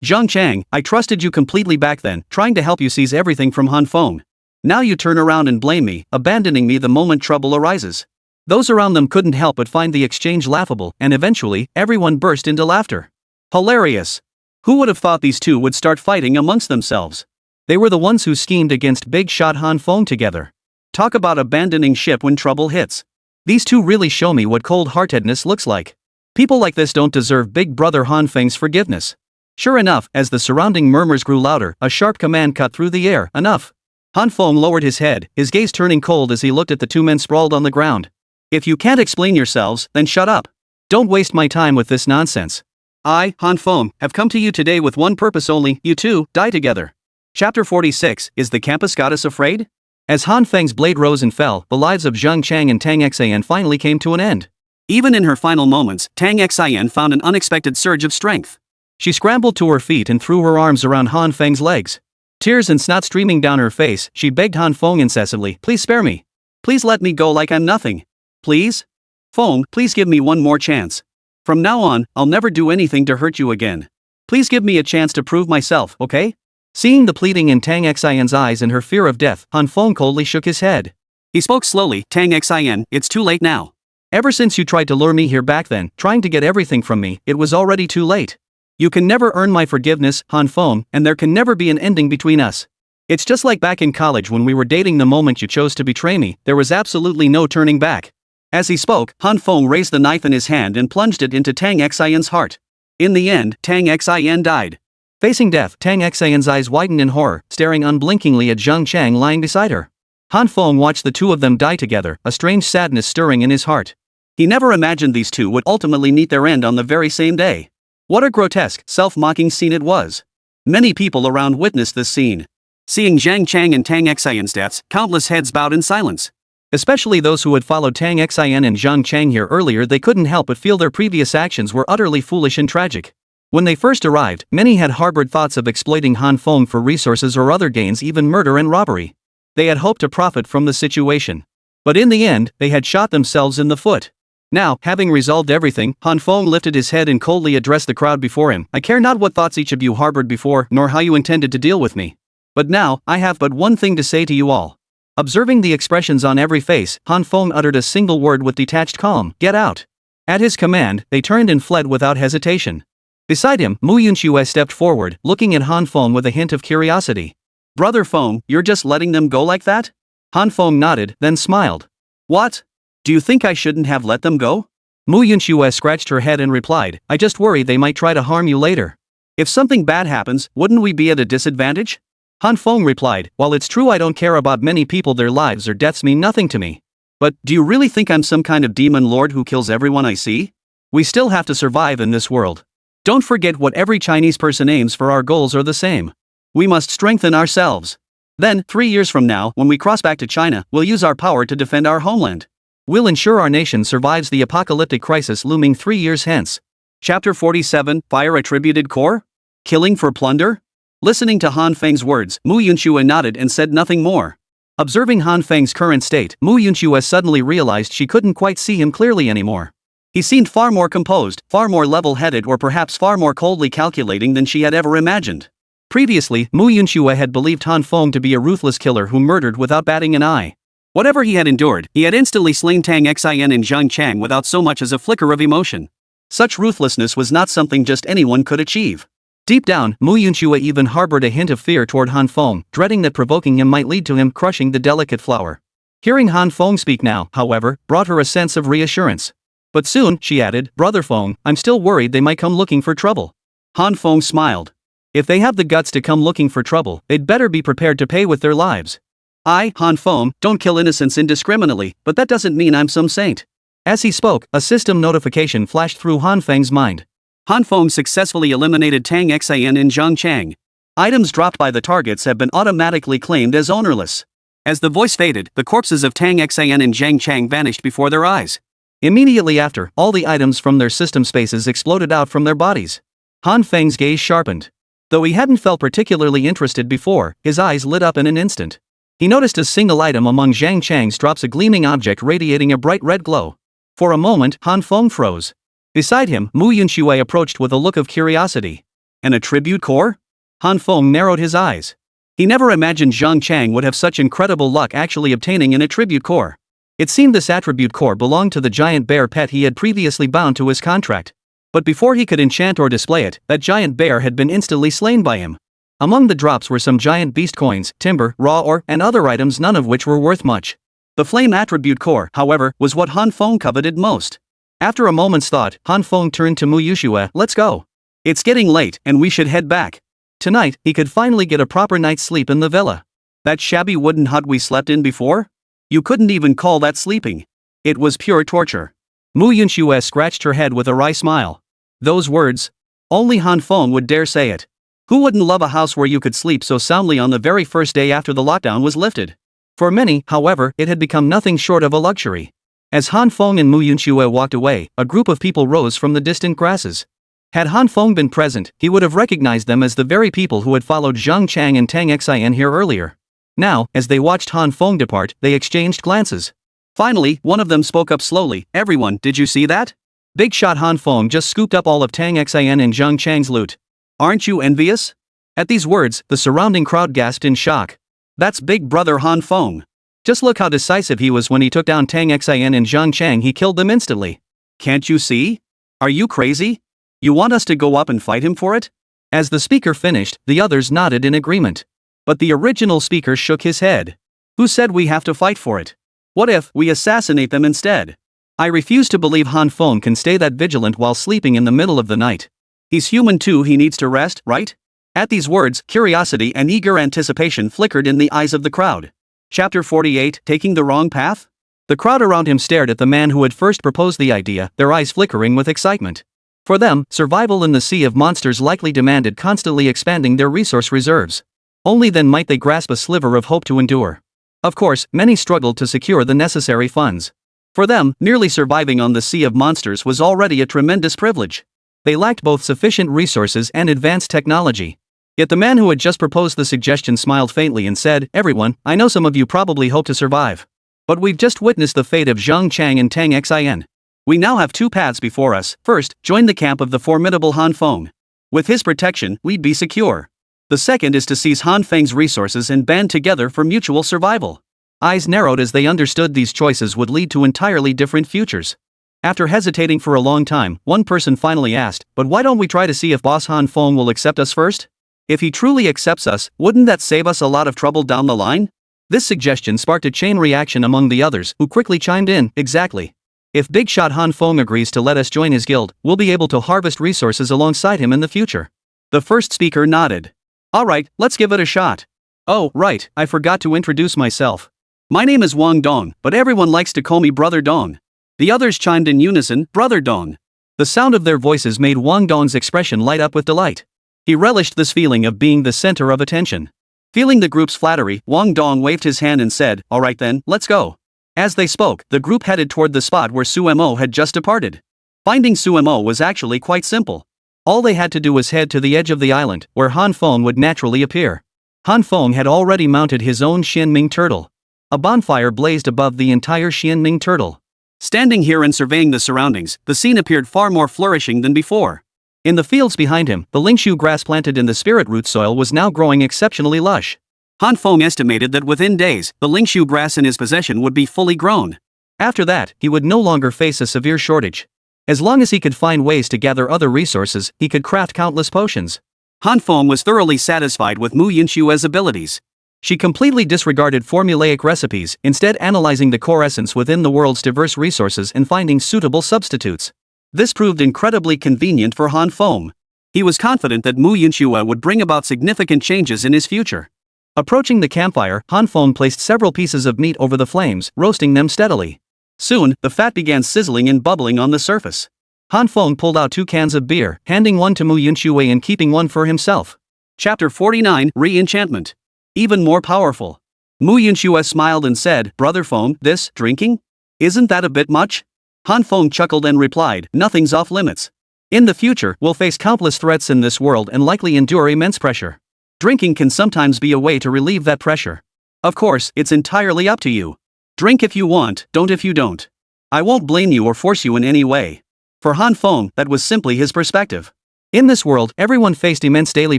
Zhang Chang, I trusted you completely back then, trying to help you seize everything from Han Feng. Now you turn around and blame me, abandoning me the moment trouble arises. Those around them couldn't help but find the exchange laughable, and eventually, everyone burst into laughter. Hilarious. Who would have thought these two would start fighting amongst themselves? They were the ones who schemed against big shot Han Feng together. Talk about abandoning ship when trouble hits. These two really show me what cold-heartedness looks like. People like this don't deserve Big Brother Han Feng's forgiveness. Sure enough, as the surrounding murmurs grew louder, a sharp command cut through the air. Enough. Han Feng lowered his head, his gaze turning cold as he looked at the two men sprawled on the ground. If you can't explain yourselves, then shut up. Don't waste my time with this nonsense. I, Han Feng, have come to you today with one purpose only: you two, die together. Chapter 46, Is the Campus Goddess Afraid? As Han Feng's blade rose and fell, the lives of Zhang Chang and Tang Xian finally came to an end. Even in her final moments, Tang Xian found an unexpected surge of strength. She scrambled to her feet and threw her arms around Han Feng's legs. Tears and snot streaming down her face, she begged Han Feng incessantly, "Please spare me. Please let me go like I'm nothing. Please? Feng, please give me one more chance. From now on, I'll never do anything to hurt you again. Please give me a chance to prove myself, okay?" Seeing the pleading in Tang Xian's eyes and her fear of death, Han Feng coldly shook his head. He spoke slowly, "Tang Xian, it's too late now. Ever since you tried to lure me here back then, trying to get everything from me, it was already too late. You can never earn my forgiveness, Han Feng, and there can never be an ending between us. It's just like back in college when we were dating. The moment you chose to betray me, there was absolutely no turning back." As he spoke, Han Feng raised the knife in his hand and plunged it into Tang Xian's heart. In the end, Tang Xian died. Facing death, Tang Xian's eyes widened in horror, staring unblinkingly at Zhang Chang lying beside her. Han Feng watched the two of them die together, a strange sadness stirring in his heart. He never imagined these two would ultimately meet their end on the very same day. What a grotesque, self-mocking scene it was. Many people around witnessed this scene. Seeing Zhang Chang and Tang Xian's deaths, countless heads bowed in silence. Especially those who had followed Tang Xian and Zhang Chang here earlier, they couldn't help but feel their previous actions were utterly foolish and tragic. When they first arrived, many had harbored thoughts of exploiting Han Feng for resources or other gains, even murder and robbery. They had hoped to profit from the situation. But in the end, they had shot themselves in the foot. Now, having resolved everything, Han Feng lifted his head and coldly addressed the crowd before him. "I care not what thoughts each of you harbored before, nor how you intended to deal with me. But now, I have but one thing to say to you all." Observing the expressions on every face, Han Feng uttered a single word with detached calm: "Get out." At his command, they turned and fled without hesitation. Beside him, Mu Yunxue stepped forward, looking at Han Feng with a hint of curiosity. "Brother Feng, you're just letting them go like that?" Han Feng nodded, then smiled. "What? Do you think I shouldn't have let them go?" Mu Yunxue scratched her head and replied, "I just worry they might try to harm you later. If something bad happens, wouldn't we be at a disadvantage?" Han Feng replied, "While it's true I don't care about many people, their lives or deaths mean nothing to me. But, do you really think I'm some kind of demon lord who kills everyone I see? We still have to survive in this world. Don't forget what every Chinese person aims for. Our goals are the same. We must strengthen ourselves. Then, 3 years from now, when we cross back to China, we'll use our power to defend our homeland. We'll ensure our nation survives the apocalyptic crisis looming 3 years hence." Chapter 47, Fire Attributed Core? Killing for plunder? Listening to Han Feng's words, Mu Yunxue nodded and said nothing more. Observing Han Feng's current state, Mu Yunxue suddenly realized she couldn't quite see him clearly anymore. He seemed far more composed, far more level-headed, or perhaps far more coldly calculating than she had ever imagined. Previously, Mu Yunxue had believed Han Feng to be a ruthless killer who murdered without batting an eye. Whatever he had endured, he had instantly slain Tang Xian and Zhang Chang without so much as a flicker of emotion. Such ruthlessness was not something just anyone could achieve. Deep down, Mu Yunxue even harbored a hint of fear toward Han Feng, dreading that provoking him might lead to him crushing the delicate flower. Hearing Han Feng speak now, however, brought her a sense of reassurance. But soon, she added, "Brother Feng, I'm still worried they might come looking for trouble." Han Feng smiled. "If they have the guts to come looking for trouble, they'd better be prepared to pay with their lives. I, Han Feng, don't kill innocents indiscriminately, but that doesn't mean I'm some saint." As he spoke, a system notification flashed through Han Feng's mind. Han Feng successfully eliminated Tang Xian and Zhang Chang. Items dropped by the targets have been automatically claimed as ownerless. As the voice faded, the corpses of Tang Xian and Zhang Chang vanished before their eyes. Immediately after, all the items from their system spaces exploded out from their bodies. Han Feng's gaze sharpened. Though he hadn't felt particularly interested before, his eyes lit up in an instant. He noticed a single item among Zhang Chang's drops, a gleaming object radiating a bright red glow. For a moment, Han Feng froze. Beside him, Mu Yunxue approached with a look of curiosity. An attribute core? Han Feng narrowed his eyes. He never imagined Zhang Chang would have such incredible luck actually obtaining an attribute core. It seemed this attribute core belonged to the giant bear pet he had previously bound to his contract. But before he could enchant or display it, that giant bear had been instantly slain by him. Among the drops were some giant beast coins, timber, raw ore, and other items, none of which were worth much. The flame attribute core, however, was what Han Feng coveted most. After a moment's thought, Han Feng turned to Mu Yunxue. Let's go. It's getting late, and we should head back. Tonight, he could finally get a proper night's sleep in the villa. That shabby wooden hut we slept in before? You couldn't even call that sleeping. It was pure torture. Mu Yunxue scratched her head with a wry smile. Those words? Only Han Feng would dare say it. Who wouldn't love a house where you could sleep so soundly on the very first day after the lockdown was lifted? For many, however, it had become nothing short of a luxury. As Han Feng and Mu Yunxue walked away, a group of people rose from the distant grasses. Had Han Feng been present, he would have recognized them as the very people who had followed Zhang Chang and Tang Xin here earlier. Now, as they watched Han Feng depart, they exchanged glances. Finally, one of them spoke up slowly. Everyone, did you see that? Big shot Han Feng just scooped up all of Tang Xin and Zhang Chang's loot. Aren't you envious? At these words, the surrounding crowd gasped in shock. That's big brother Han Feng. Just look how decisive he was when he took down Tang Xin and Zhang Chang. He killed them instantly. Can't you see? Are you crazy? You want us to go up and fight him for it? As the speaker finished, the others nodded in agreement. But the original speaker shook his head. Who said we have to fight for it? What if we assassinate them instead? I refuse to believe Han Feng can stay that vigilant while sleeping in the middle of the night. He's human too, he needs to rest, right? At these words, curiosity and eager anticipation flickered in the eyes of the crowd. Chapter 48, Taking the Wrong Path? The crowd around him stared at the man who had first proposed the idea, their eyes flickering with excitement. For them, survival in the sea of monsters likely demanded constantly expanding their resource reserves. Only then might they grasp a sliver of hope to endure. Of course, many struggled to secure the necessary funds. For them, merely surviving on the sea of monsters was already a tremendous privilege. They lacked both sufficient resources and advanced technology. Yet the man who had just proposed the suggestion smiled faintly and said, "Everyone, I know some of you probably hope to survive. But we've just witnessed the fate of Zhang Chang and Tang Xin. We now have two paths before us. First, join the camp of the formidable Han Feng. With his protection, we'd be secure. The second is to seize Han Feng's resources and band together for mutual survival." Eyes narrowed as they understood these choices would lead to entirely different futures. After hesitating for a long time, one person finally asked, "But why don't we try to see if Boss Han Feng will accept us first? If he truly accepts us, wouldn't that save us a lot of trouble down the line?" This suggestion sparked a chain reaction among the others, who quickly chimed in, "Exactly. If Big Shot Han Feng agrees to let us join his guild, we'll be able to harvest resources alongside him in the future." The first speaker nodded. "Alright, let's give it a shot. Oh, right, I forgot to introduce myself. My name is Wang Dong, but everyone likes to call me Brother Dong." The others chimed in unison, "Brother Dong." The sound of their voices made Wang Dong's expression light up with delight. He relished this feeling of being the center of attention. Feeling the group's flattery, Wang Dong waved his hand and said, "Alright then, let's go." As they spoke, the group headed toward the spot where Sumo had just departed. Finding Sumo was actually quite simple. All they had to do was head to the edge of the island, where Han Feng would naturally appear. Han Feng had already mounted his own Xianming turtle. A bonfire blazed above the entire Xianming turtle. Standing here and surveying the surroundings, the scene appeared far more flourishing than before. In the fields behind him, the lingshu grass planted in the spirit root soil was now growing exceptionally lush. Han Feng estimated that within days, the lingshu grass in his possession would be fully grown. After that, he would no longer face a severe shortage. As long as he could find ways to gather other resources, he could craft countless potions. Han Feng was thoroughly satisfied with Mu Yunxue's abilities. She completely disregarded formulaic recipes, instead analyzing the core essence within the world's diverse resources and finding suitable substitutes. This proved incredibly convenient for Han Feng. He was confident that Mu Yunxue would bring about significant changes in his future. Approaching the campfire, Han Feng placed several pieces of meat over the flames, roasting them steadily. Soon, the fat began sizzling and bubbling on the surface. Han Feng pulled out 2 cans of beer, handing one to Mu Yunxue and keeping one for himself. Chapter 49, Re-enchantment. Even more powerful. Mu Yunxue smiled and said, "Brother Feng, this, drinking? Isn't that a bit much?" Han Feng chuckled and replied, nothing's off limits. In the future, we'll face countless threats in this world and likely endure immense pressure. Drinking can sometimes be a way to relieve that pressure. Of course, it's entirely up to you. Drink if you want, don't if you don't. I won't blame you or force you in any way. For Han Feng, that was simply his perspective. In this world, everyone faced immense daily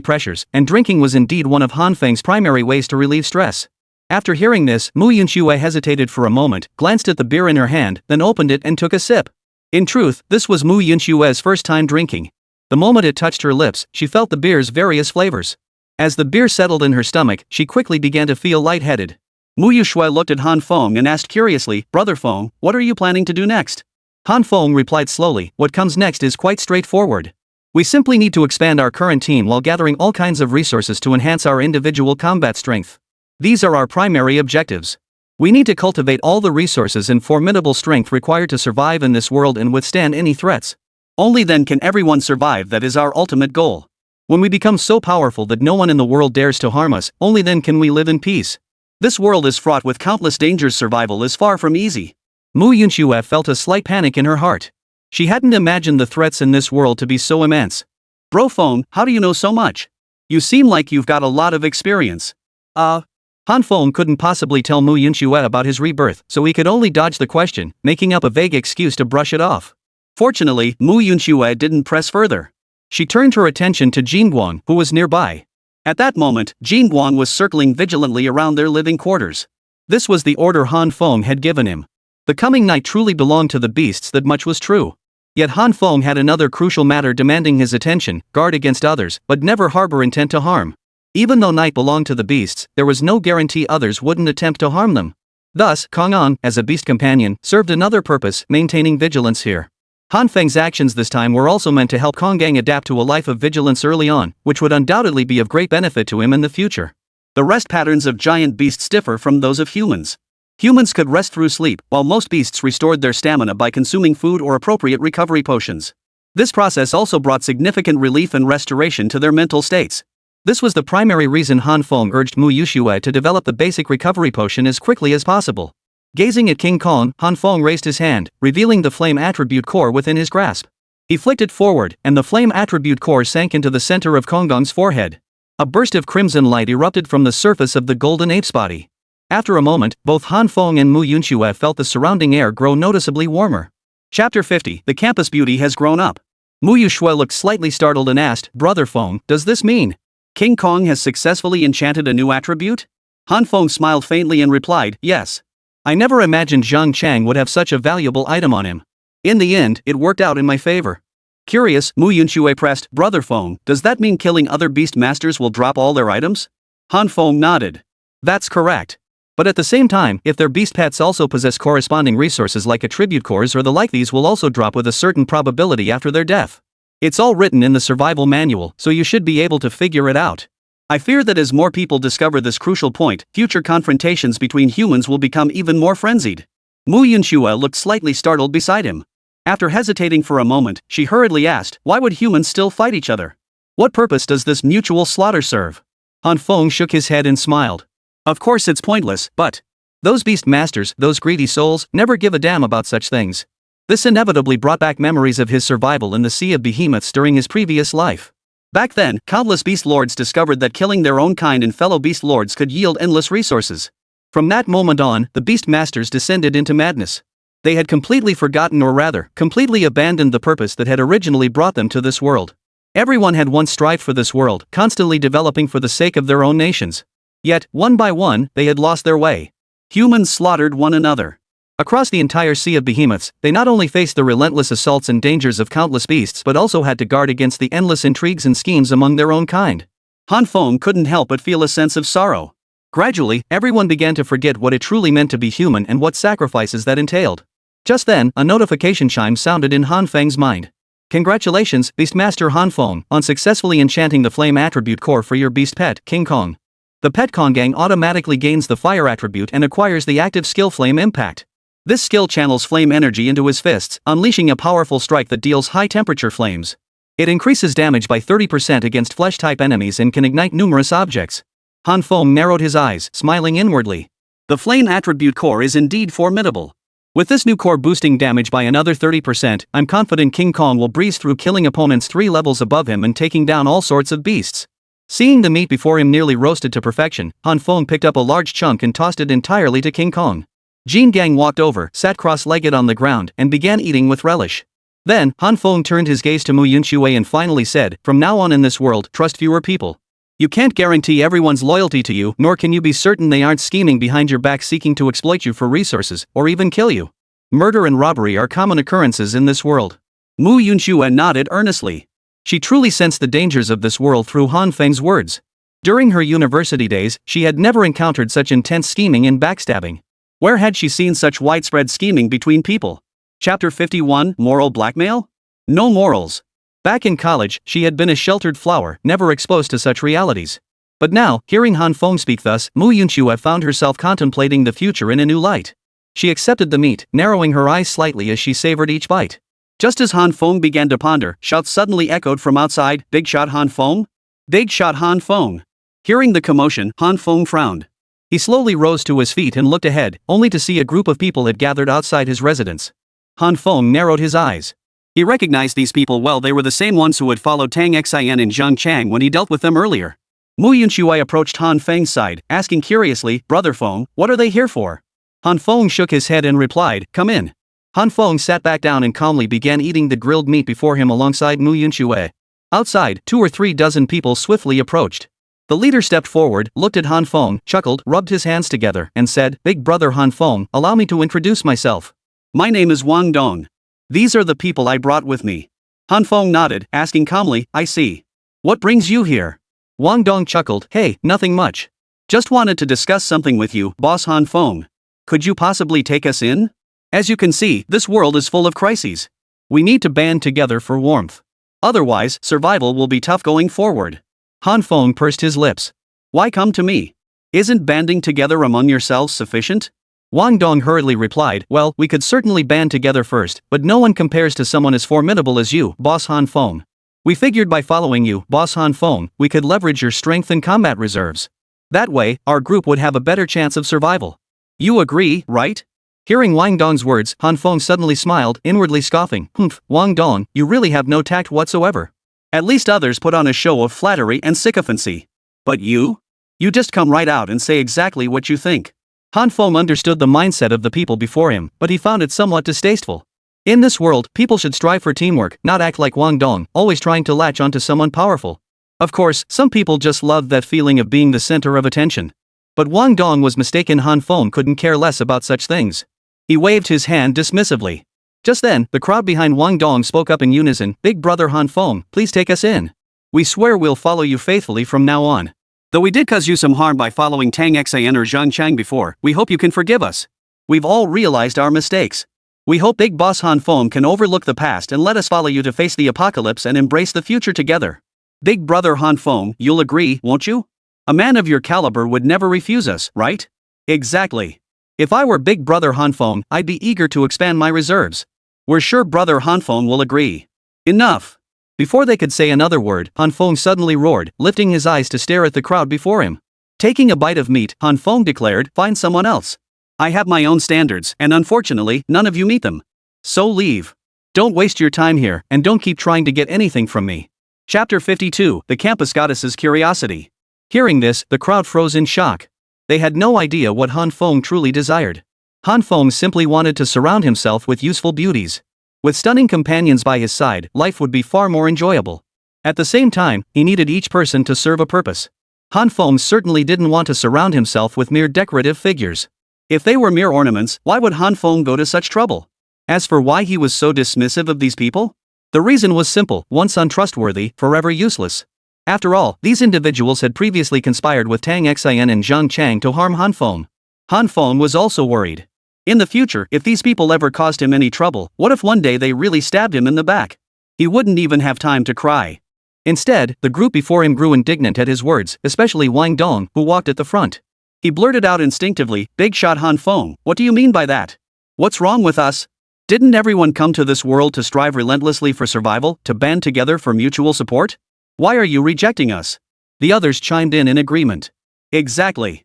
pressures, and drinking was indeed one of Han Feng's primary ways to relieve stress. After hearing this, Mu Yunxue hesitated for a moment, glanced at the beer in her hand, then opened it and took a sip. In truth, this was Mu Yunxue's first time drinking. The moment it touched her lips, she felt the beer's various flavors. As the beer settled in her stomach, she quickly began to feel lightheaded. Mu Yunxue looked at Han Feng and asked curiously, Brother Feng, what are you planning to do next? Han Feng replied slowly, what comes next is quite straightforward. We simply need to expand our current team while gathering all kinds of resources to enhance our individual combat strength. These are our primary objectives. We need to cultivate all the resources and formidable strength required to survive in this world and withstand any threats. Only then can everyone survive. That is our ultimate goal. When we become so powerful that no one in the world dares to harm us, only then can we live in peace. This world is fraught with countless dangers. Survival is far from easy. Mu Yunxue felt a slight panic in her heart. She hadn't imagined the threats in this world to be so immense. Bro Feng, how do you know so much? You seem like you've got a lot of experience. Han Feng couldn't possibly tell Mu Yunxue about his rebirth, so he could only dodge the question, making up a vague excuse to brush it off. Fortunately, Mu Yunxue didn't press further. She turned her attention to Jinguang, who was nearby. At that moment, Jinguang was circling vigilantly around their living quarters. This was the order Han Feng had given him. The coming night truly belonged to the beasts, that much was true. Yet Han Feng had another crucial matter demanding his attention, guard against others, but never harbor intent to harm. Even though night belonged to the beasts, there was no guarantee others wouldn't attempt to harm them. Thus, Kong An, as a beast companion, served another purpose, maintaining vigilance here. Han Feng's actions this time were also meant to help Kong Gang adapt to a life of vigilance early on, which would undoubtedly be of great benefit to him in the future. The rest patterns of giant beasts differ from those of humans. Humans could rest through sleep, while most beasts restored their stamina by consuming food or appropriate recovery potions. This process also brought significant relief and restoration to their mental states. This was the primary reason Han Feng urged Mu Yunxue to develop the basic recovery potion as quickly as possible. Gazing at King Kong, Han Feng raised his hand, revealing the flame attribute core within his grasp. He flicked it forward, and the flame attribute core sank into the center of Kong Gong's forehead. A burst of crimson light erupted from the surface of the golden ape's body. After a moment, both Han Feng and Mu Yunxue felt the surrounding air grow noticeably warmer. Chapter 50, The Campus Beauty Has Grown Up. Mu Yunxue looked slightly startled and asked, Brother Feng, does this mean King Kong has successfully enchanted a new attribute? Han Feng smiled faintly and replied, yes. I never imagined Zhang Chang would have such a valuable item on him. In the end, it worked out in my favor. Curious, Mu Yunxue pressed, Brother Feng, does that mean killing other beast masters will drop all their items? Han Feng nodded. That's correct. But at the same time, if their beast pets also possess corresponding resources like attribute cores or the like, these will also drop with a certain probability after their death. It's all written in the survival manual, so you should be able to figure it out. I fear that as more people discover this crucial point, future confrontations between humans will become even more frenzied. Mu Yunxue looked slightly startled beside him. After hesitating for a moment, she hurriedly asked, why would humans still fight each other? What purpose does this mutual slaughter serve? Han Feng shook his head and smiled. Of course it's pointless, but those beast masters, those greedy souls, never give a damn about such things. This inevitably brought back memories of his survival in the Sea of Behemoths during his previous life. Back then, countless beast lords discovered that killing their own kind and fellow beast lords could yield endless resources. From that moment on, the beast masters descended into madness. They had completely forgotten, or rather, completely abandoned the purpose that had originally brought them to this world. Everyone had once strived for this world, constantly developing for the sake of their own nations. Yet, one by one, they had lost their way. Humans slaughtered one another. Across the entire Sea of Behemoths, they not only faced the relentless assaults and dangers of countless beasts but also had to guard against the endless intrigues and schemes among their own kind. Han Feng couldn't help but feel a sense of sorrow. Gradually, everyone began to forget what it truly meant to be human and what sacrifices that entailed. Just then, a notification chime sounded in Han Feng's mind. Congratulations, Beastmaster Han Feng, on successfully enchanting the flame attribute core for your beast pet, King Kong. The pet Kong Gang automatically gains the fire attribute and acquires the active skill Flame Impact. This skill channels flame energy into his fists, unleashing a powerful strike that deals high-temperature flames. It increases damage by 30% against flesh-type enemies and can ignite numerous objects. Han Feng narrowed his eyes, smiling inwardly. The flame attribute core is indeed formidable. With this new core boosting damage by another 30%, I'm confident King Kong will breeze through, killing opponents 3 levels above him and taking down all sorts of beasts. Seeing the meat before him nearly roasted to perfection, Han Feng picked up a large chunk and tossed it entirely to King Kong. Jin Gang walked over, sat cross-legged on the ground, and began eating with relish. Then, Han Feng turned his gaze to Mu Yunxue and finally said, "From now on in this world, trust fewer people. You can't guarantee everyone's loyalty to you, nor can you be certain they aren't scheming behind your back seeking to exploit you for resources, or even kill you. Murder and robbery are common occurrences in this world." Mu Yunxue nodded earnestly. She truly sensed the dangers of this world through Han Feng's words. During her university days, she had never encountered such intense scheming and backstabbing. Where had she seen such widespread scheming between people? Chapter 51, Moral Blackmail? No morals. Back in college, she had been a sheltered flower, never exposed to such realities. But now, hearing Han Feng speak thus, Mu Yunxue found herself contemplating the future in a new light. She accepted the meat, narrowing her eyes slightly as she savored each bite. Just as Han Feng began to ponder, shouts suddenly echoed from outside, "Big shot Han Feng? Big shot Han Feng!" Hearing the commotion, Han Feng frowned. He slowly rose to his feet and looked ahead, only to see a group of people had gathered outside his residence. Han Feng narrowed his eyes. He recognized these people well. They were the same ones who had followed Tang Xian and Zhang Chang when he dealt with them earlier. Mu Yunxue approached Han Feng's side, asking curiously, "Brother Feng, what are they here for?" Han Feng shook his head and replied, "Come in." Han Feng sat back down and calmly began eating the grilled meat before him alongside Mu Yunxue. Outside, 2 or 3 dozen people swiftly approached. The leader stepped forward, looked at Han Feng, chuckled, rubbed his hands together, and said, "Big brother Han Feng, allow me to introduce myself. My name is Wang Dong. These are the people I brought with me." Han Feng nodded, asking calmly, "I see. What brings you here?" Wang Dong chuckled, "Hey, nothing much. Just wanted to discuss something with you, boss Han Feng. Could you possibly take us in? As you can see, this world is full of crises. We need to band together for warmth. Otherwise, survival will be tough going forward." Han Feng pursed his lips. "Why come to me? Isn't banding together among yourselves sufficient?" Wang Dong hurriedly replied, "Well, we could certainly band together first, but no one compares to someone as formidable as you, boss Han Feng. We figured by following you, boss Han Feng, we could leverage your strength and combat reserves. That way, our group would have a better chance of survival. You agree, right?" Hearing Wang Dong's words, Han Feng suddenly smiled, inwardly scoffing, "Humph, Wang Dong, you really have no tact whatsoever. At least others put on a show of flattery and sycophancy. But you? You just come right out and say exactly what you think." Han Feng understood the mindset of the people before him, but he found it somewhat distasteful. In this world, people should strive for teamwork, not act like Wang Dong, always trying to latch onto someone powerful. Of course, some people just love that feeling of being the center of attention. But Wang Dong was mistaken. Han Feng couldn't care less about such things. He waved his hand dismissively. Just then, the crowd behind Wang Dong spoke up in unison, "Big brother Han Feng, please take us in. We swear we'll follow you faithfully from now on. Though we did cause you some harm by following Tang Xian or Zhang Chang before, we hope you can forgive us. We've all realized our mistakes. We hope Big Boss Han Feng can overlook the past and let us follow you to face the apocalypse and embrace the future together. Big brother Han Feng, you'll agree, won't you? A man of your caliber would never refuse us, right?" "Exactly. If I were Big brother Han Feng, I'd be eager to expand my reserves. We're sure brother Han Feng will agree." "Enough." Before they could say another word, Han Feng suddenly roared, lifting his eyes to stare at the crowd before him. Taking a bite of meat, Han Feng declared, "Find someone else. I have my own standards, and unfortunately, none of you meet them. So leave. Don't waste your time here, and don't keep trying to get anything from me." Chapter 52, The Campus Goddess's Curiosity. Hearing this, the crowd froze in shock. They had no idea what Han Feng truly desired. Han Feng simply wanted to surround himself with useful beauties. With stunning companions by his side, life would be far more enjoyable. At the same time, he needed each person to serve a purpose. Han Feng certainly didn't want to surround himself with mere decorative figures. If they were mere ornaments, why would Han Feng go to such trouble? As for why he was so dismissive of these people, the reason was simple: once untrustworthy, forever useless. After all, these individuals had previously conspired with Tang Xian and Zhang Chang to harm Han Feng. Han Feng was also worried. In the future, if these people ever caused him any trouble, what if one day they really stabbed him in the back? He wouldn't even have time to cry. Instead, the group before him grew indignant at his words, especially Wang Dong, who walked at the front. He blurted out instinctively, "Big shot Han Feng, what do you mean by that? What's wrong with us? Didn't everyone come to this world to strive relentlessly for survival, to band together for mutual support? Why are you rejecting us?" The others chimed in agreement. Exactly.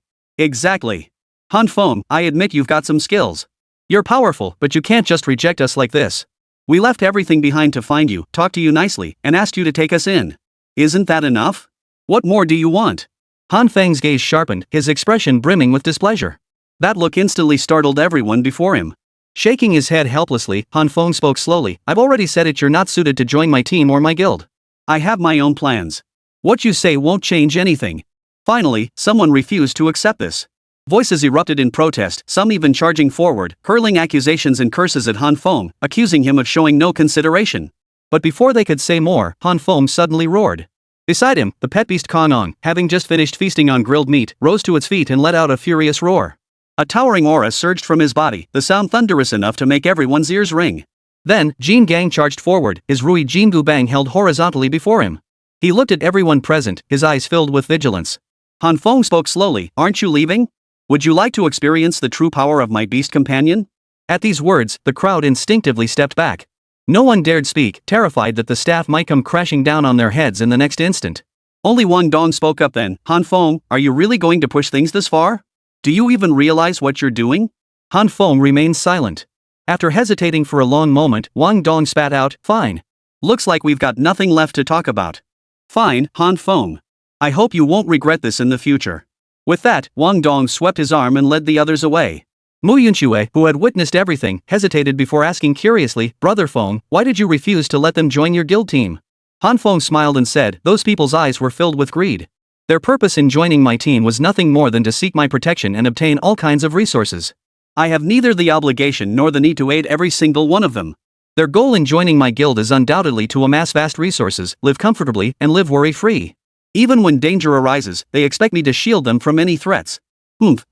Han Feng, I admit you've got some skills. You're powerful, but you can't just reject us like this. We left everything behind to find you, talk to you nicely, and asked you to take us in. Isn't that enough? What more do you want? Han Feng's gaze sharpened, his expression brimming with displeasure. That look instantly startled everyone before him. Shaking his head helplessly, Han Feng spoke slowly. I've already said it, you're not suited to join my team or my guild. I have my own plans. What you say won't change anything. Finally, someone refused to accept this. Voices erupted in protest, some even charging forward, hurling accusations and curses at Han Feng, accusing him of showing no consideration. But before they could say more, Han Feng suddenly roared. Beside him, the pet beast Kong, having just finished feasting on grilled meat, rose to its feet and let out a furious roar. A towering aura surged from his body, the sound thunderous enough to make everyone's ears ring. Then, Jin Gang charged forward, his Rui Jingu Bang held horizontally before him. He looked at everyone present, his eyes filled with vigilance. Han Feng spoke slowly, aren't you leaving? Would you like to experience the true power of my beast companion? At these words, the crowd instinctively stepped back. No one dared speak, terrified that the staff might come crashing down on their heads in the next instant. Only Wang Dong spoke up then. Han Feng, are you really going to push things this far? Do you even realize what you're doing? Han Feng remained silent. After hesitating for a long moment, Wang Dong spat out, fine. Looks like we've got nothing left to talk about. Fine, Han Feng. I hope you won't regret this in the future. With that, Wang Dong swept his arm and led the others away. Mu Yunxue, who had witnessed everything, hesitated before asking curiously, Brother Feng, why did you refuse to let them join your guild team? Han Feng smiled and said, those people's eyes were filled with greed. Their purpose in joining my team was nothing more than to seek my protection and obtain all kinds of resources. I have neither the obligation nor the need to aid every single one of them. Their goal in joining my guild is undoubtedly to amass vast resources, live comfortably, and live worry-free. Even when danger arises, they expect me to shield them from any threats.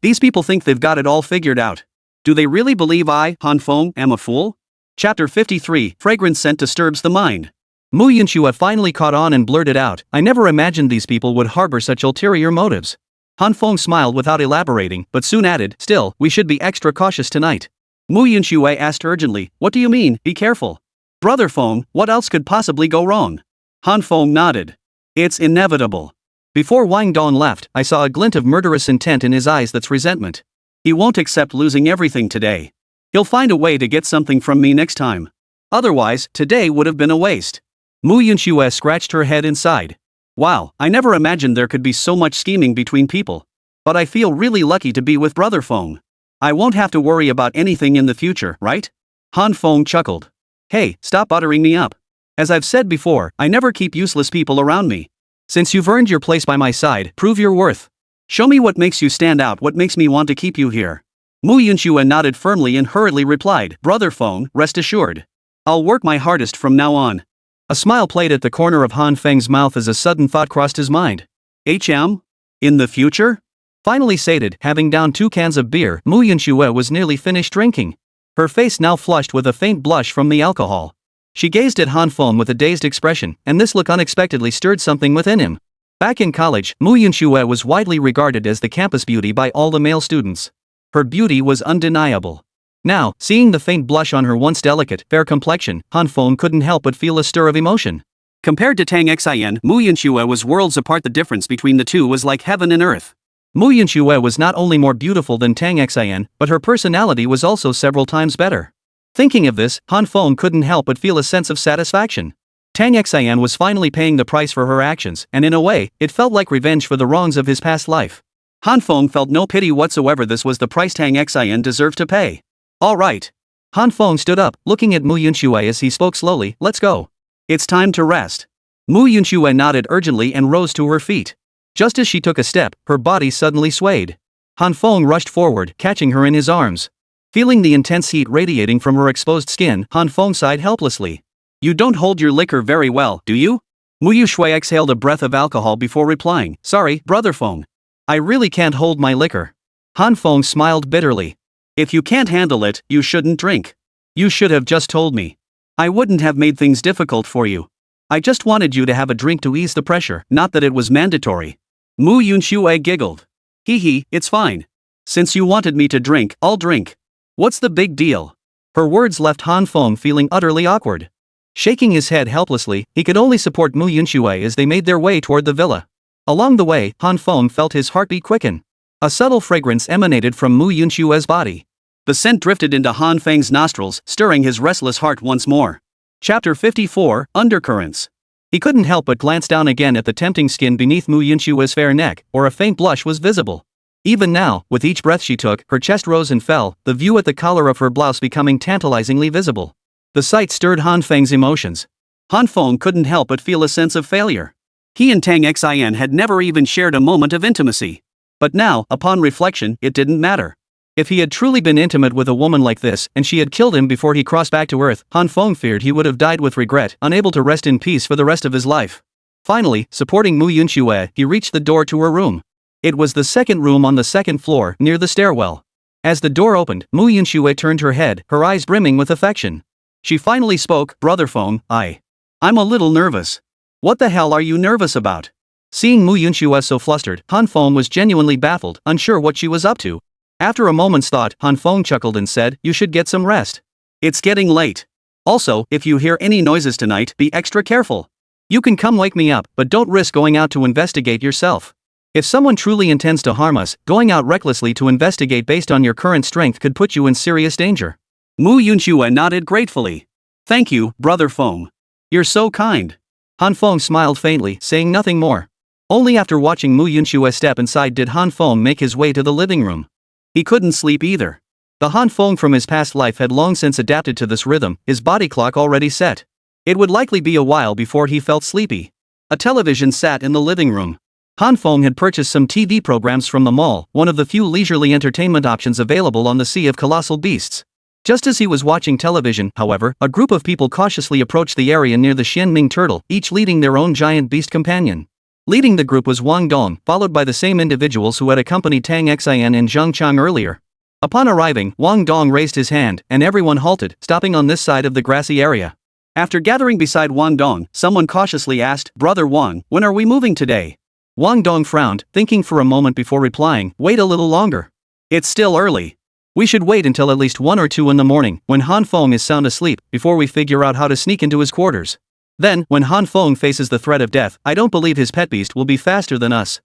These people think they've got it all figured out. Do they really believe I, Han Feng, am a fool? Chapter 53, Fragrance Scent Disturbs the Mind. Mu Yunxue finally caught on and blurted out, I never imagined these people would harbor such ulterior motives. Han Feng smiled without elaborating, but soon added, still, we should be extra cautious tonight. Mu Yunxue asked urgently, what do you mean, be careful? Brother Feng, what else could possibly go wrong? Han Feng nodded. It's inevitable. Before Wang Dong left, I saw a glint of murderous intent in his eyes. That's resentment. He won't accept losing everything today. He'll find a way to get something from me next time. Otherwise, today would have been a waste. Mu Yunxue scratched her head and sighed. Wow, I never imagined there could be so much scheming between people. But I feel really lucky to be with Brother Feng. I won't have to worry about anything in the future, right? Han Feng chuckled. Hey, stop buttering me up. As I've said before, I never keep useless people around me. Since you've earned your place by my side, prove your worth. Show me what makes you stand out, what makes me want to keep you here. Mu Yunxue nodded firmly and hurriedly replied, Brother Feng, rest assured. I'll work my hardest from now on. A smile played at the corner of Han Feng's mouth as a sudden thought crossed his mind. In the future? Finally sated, having downed 2 cans of beer, Mu Yunxue was nearly finished drinking. Her face now flushed with a faint blush from the alcohol. She gazed at Han Feng with a dazed expression, and this look unexpectedly stirred something within him. Back in college, Mu Yunxue was widely regarded as the campus beauty by all the male students. Her beauty was undeniable. Now, seeing the faint blush on her once delicate, fair complexion, Han Feng couldn't help but feel a stir of emotion. Compared to Tang Xian, Mu Yunxue was worlds apart. The difference between the two was like heaven and earth. Mu Yunxue was not only more beautiful than Tang Xian, but her personality was also several times better. Thinking of this, Han Feng couldn't help but feel a sense of satisfaction. Tang Xian was finally paying the price for her actions, and in a way, it felt like revenge for the wrongs of his past life. Han Feng felt no pity whatsoever. This was the price Tang Xian deserved to pay. All right. Han Feng stood up, looking at Mu Yunxue as he spoke slowly, let's go. It's time to rest. Mu Yunxue nodded urgently and rose to her feet. Just as she took a step, her body suddenly swayed. Han Feng rushed forward, catching her in his arms. Feeling the intense heat radiating from her exposed skin, Han Feng sighed helplessly. You don't hold your liquor very well, do you? Mu Yunxue exhaled a breath of alcohol before replying, sorry, Brother Feng. I really can't hold my liquor. Han Feng smiled bitterly. If you can't handle it, you shouldn't drink. You should have just told me. I wouldn't have made things difficult for you. I just wanted you to have a drink to ease the pressure, not that it was mandatory. Mu Yunxue giggled. Hee, it's fine. Since you wanted me to drink, I'll drink. What's the big deal? Her words left Han Feng feeling utterly awkward. Shaking his head helplessly, he could only support Mu Yunxue as they made their way toward the villa. Along the way, Han Feng felt his heartbeat quicken. A subtle fragrance emanated from Mu Yunshue's body. The scent drifted into Han Feng's nostrils, stirring his restless heart once more. Chapter 54, Undercurrents. He couldn't help but glance down again at the tempting skin beneath Mu Yunshua's fair neck, or a faint blush was visible. Even now, with each breath she took, her chest rose and fell, the view at the collar of her blouse becoming tantalizingly visible. The sight stirred Han Feng's emotions. Han Feng couldn't help but feel a sense of failure. He and Tang Xian had never even shared a moment of intimacy. But now, upon reflection, it didn't matter. If he had truly been intimate with a woman like this, and she had killed him before he crossed back to Earth, Han Feng feared he would have died with regret, unable to rest in peace for the rest of his life. Finally, supporting Mu Yunxue, he reached the door to her room. It was the second room on the second floor, near the stairwell. As the door opened, Mu Yunxue turned her head, her eyes brimming with affection. She finally spoke, "Brother Feng, I'm a little nervous." "What the hell are you nervous about?" Seeing Mu Yunxue so flustered, Han Feng was genuinely baffled, unsure what she was up to. After a moment's thought, Han Feng chuckled and said, "You should get some rest. It's getting late. Also, if you hear any noises tonight, be extra careful. You can come wake me up, but don't risk going out to investigate yourself. If someone truly intends to harm us, going out recklessly to investigate based on your current strength could put you in serious danger." Mu Yunxue nodded gratefully. "Thank you, Brother Feng. You're so kind." Han Feng smiled faintly, saying nothing more. Only after watching Mu Yunxue step inside did Han Feng make his way to the living room. He couldn't sleep either. The Han Feng from his past life had long since adapted to this rhythm, his body clock already set. It would likely be a while before he felt sleepy. A television sat in the living room. Han Feng had purchased some TV programs from the mall, one of the few leisurely entertainment options available on the Sea of Colossal Beasts. Just as he was watching television, however, a group of people cautiously approached the area near the Xianming turtle, each leading their own giant beast companion. Leading the group was Wang Dong, followed by the same individuals who had accompanied Tang Xian and Zhang Chang earlier. Upon arriving, Wang Dong raised his hand, and everyone halted, stopping on this side of the grassy area. After gathering beside Wang Dong, someone cautiously asked, "Brother Wang, when are we moving today?" Wang Dong frowned, thinking for a moment before replying, "Wait a little longer. It's still early. We should wait until at least 1 or 2 in the morning, when Han Feng is sound asleep, before we figure out how to sneak into his quarters. Then, when Han Feng faces the threat of death, I don't believe his pet beast will be faster than us.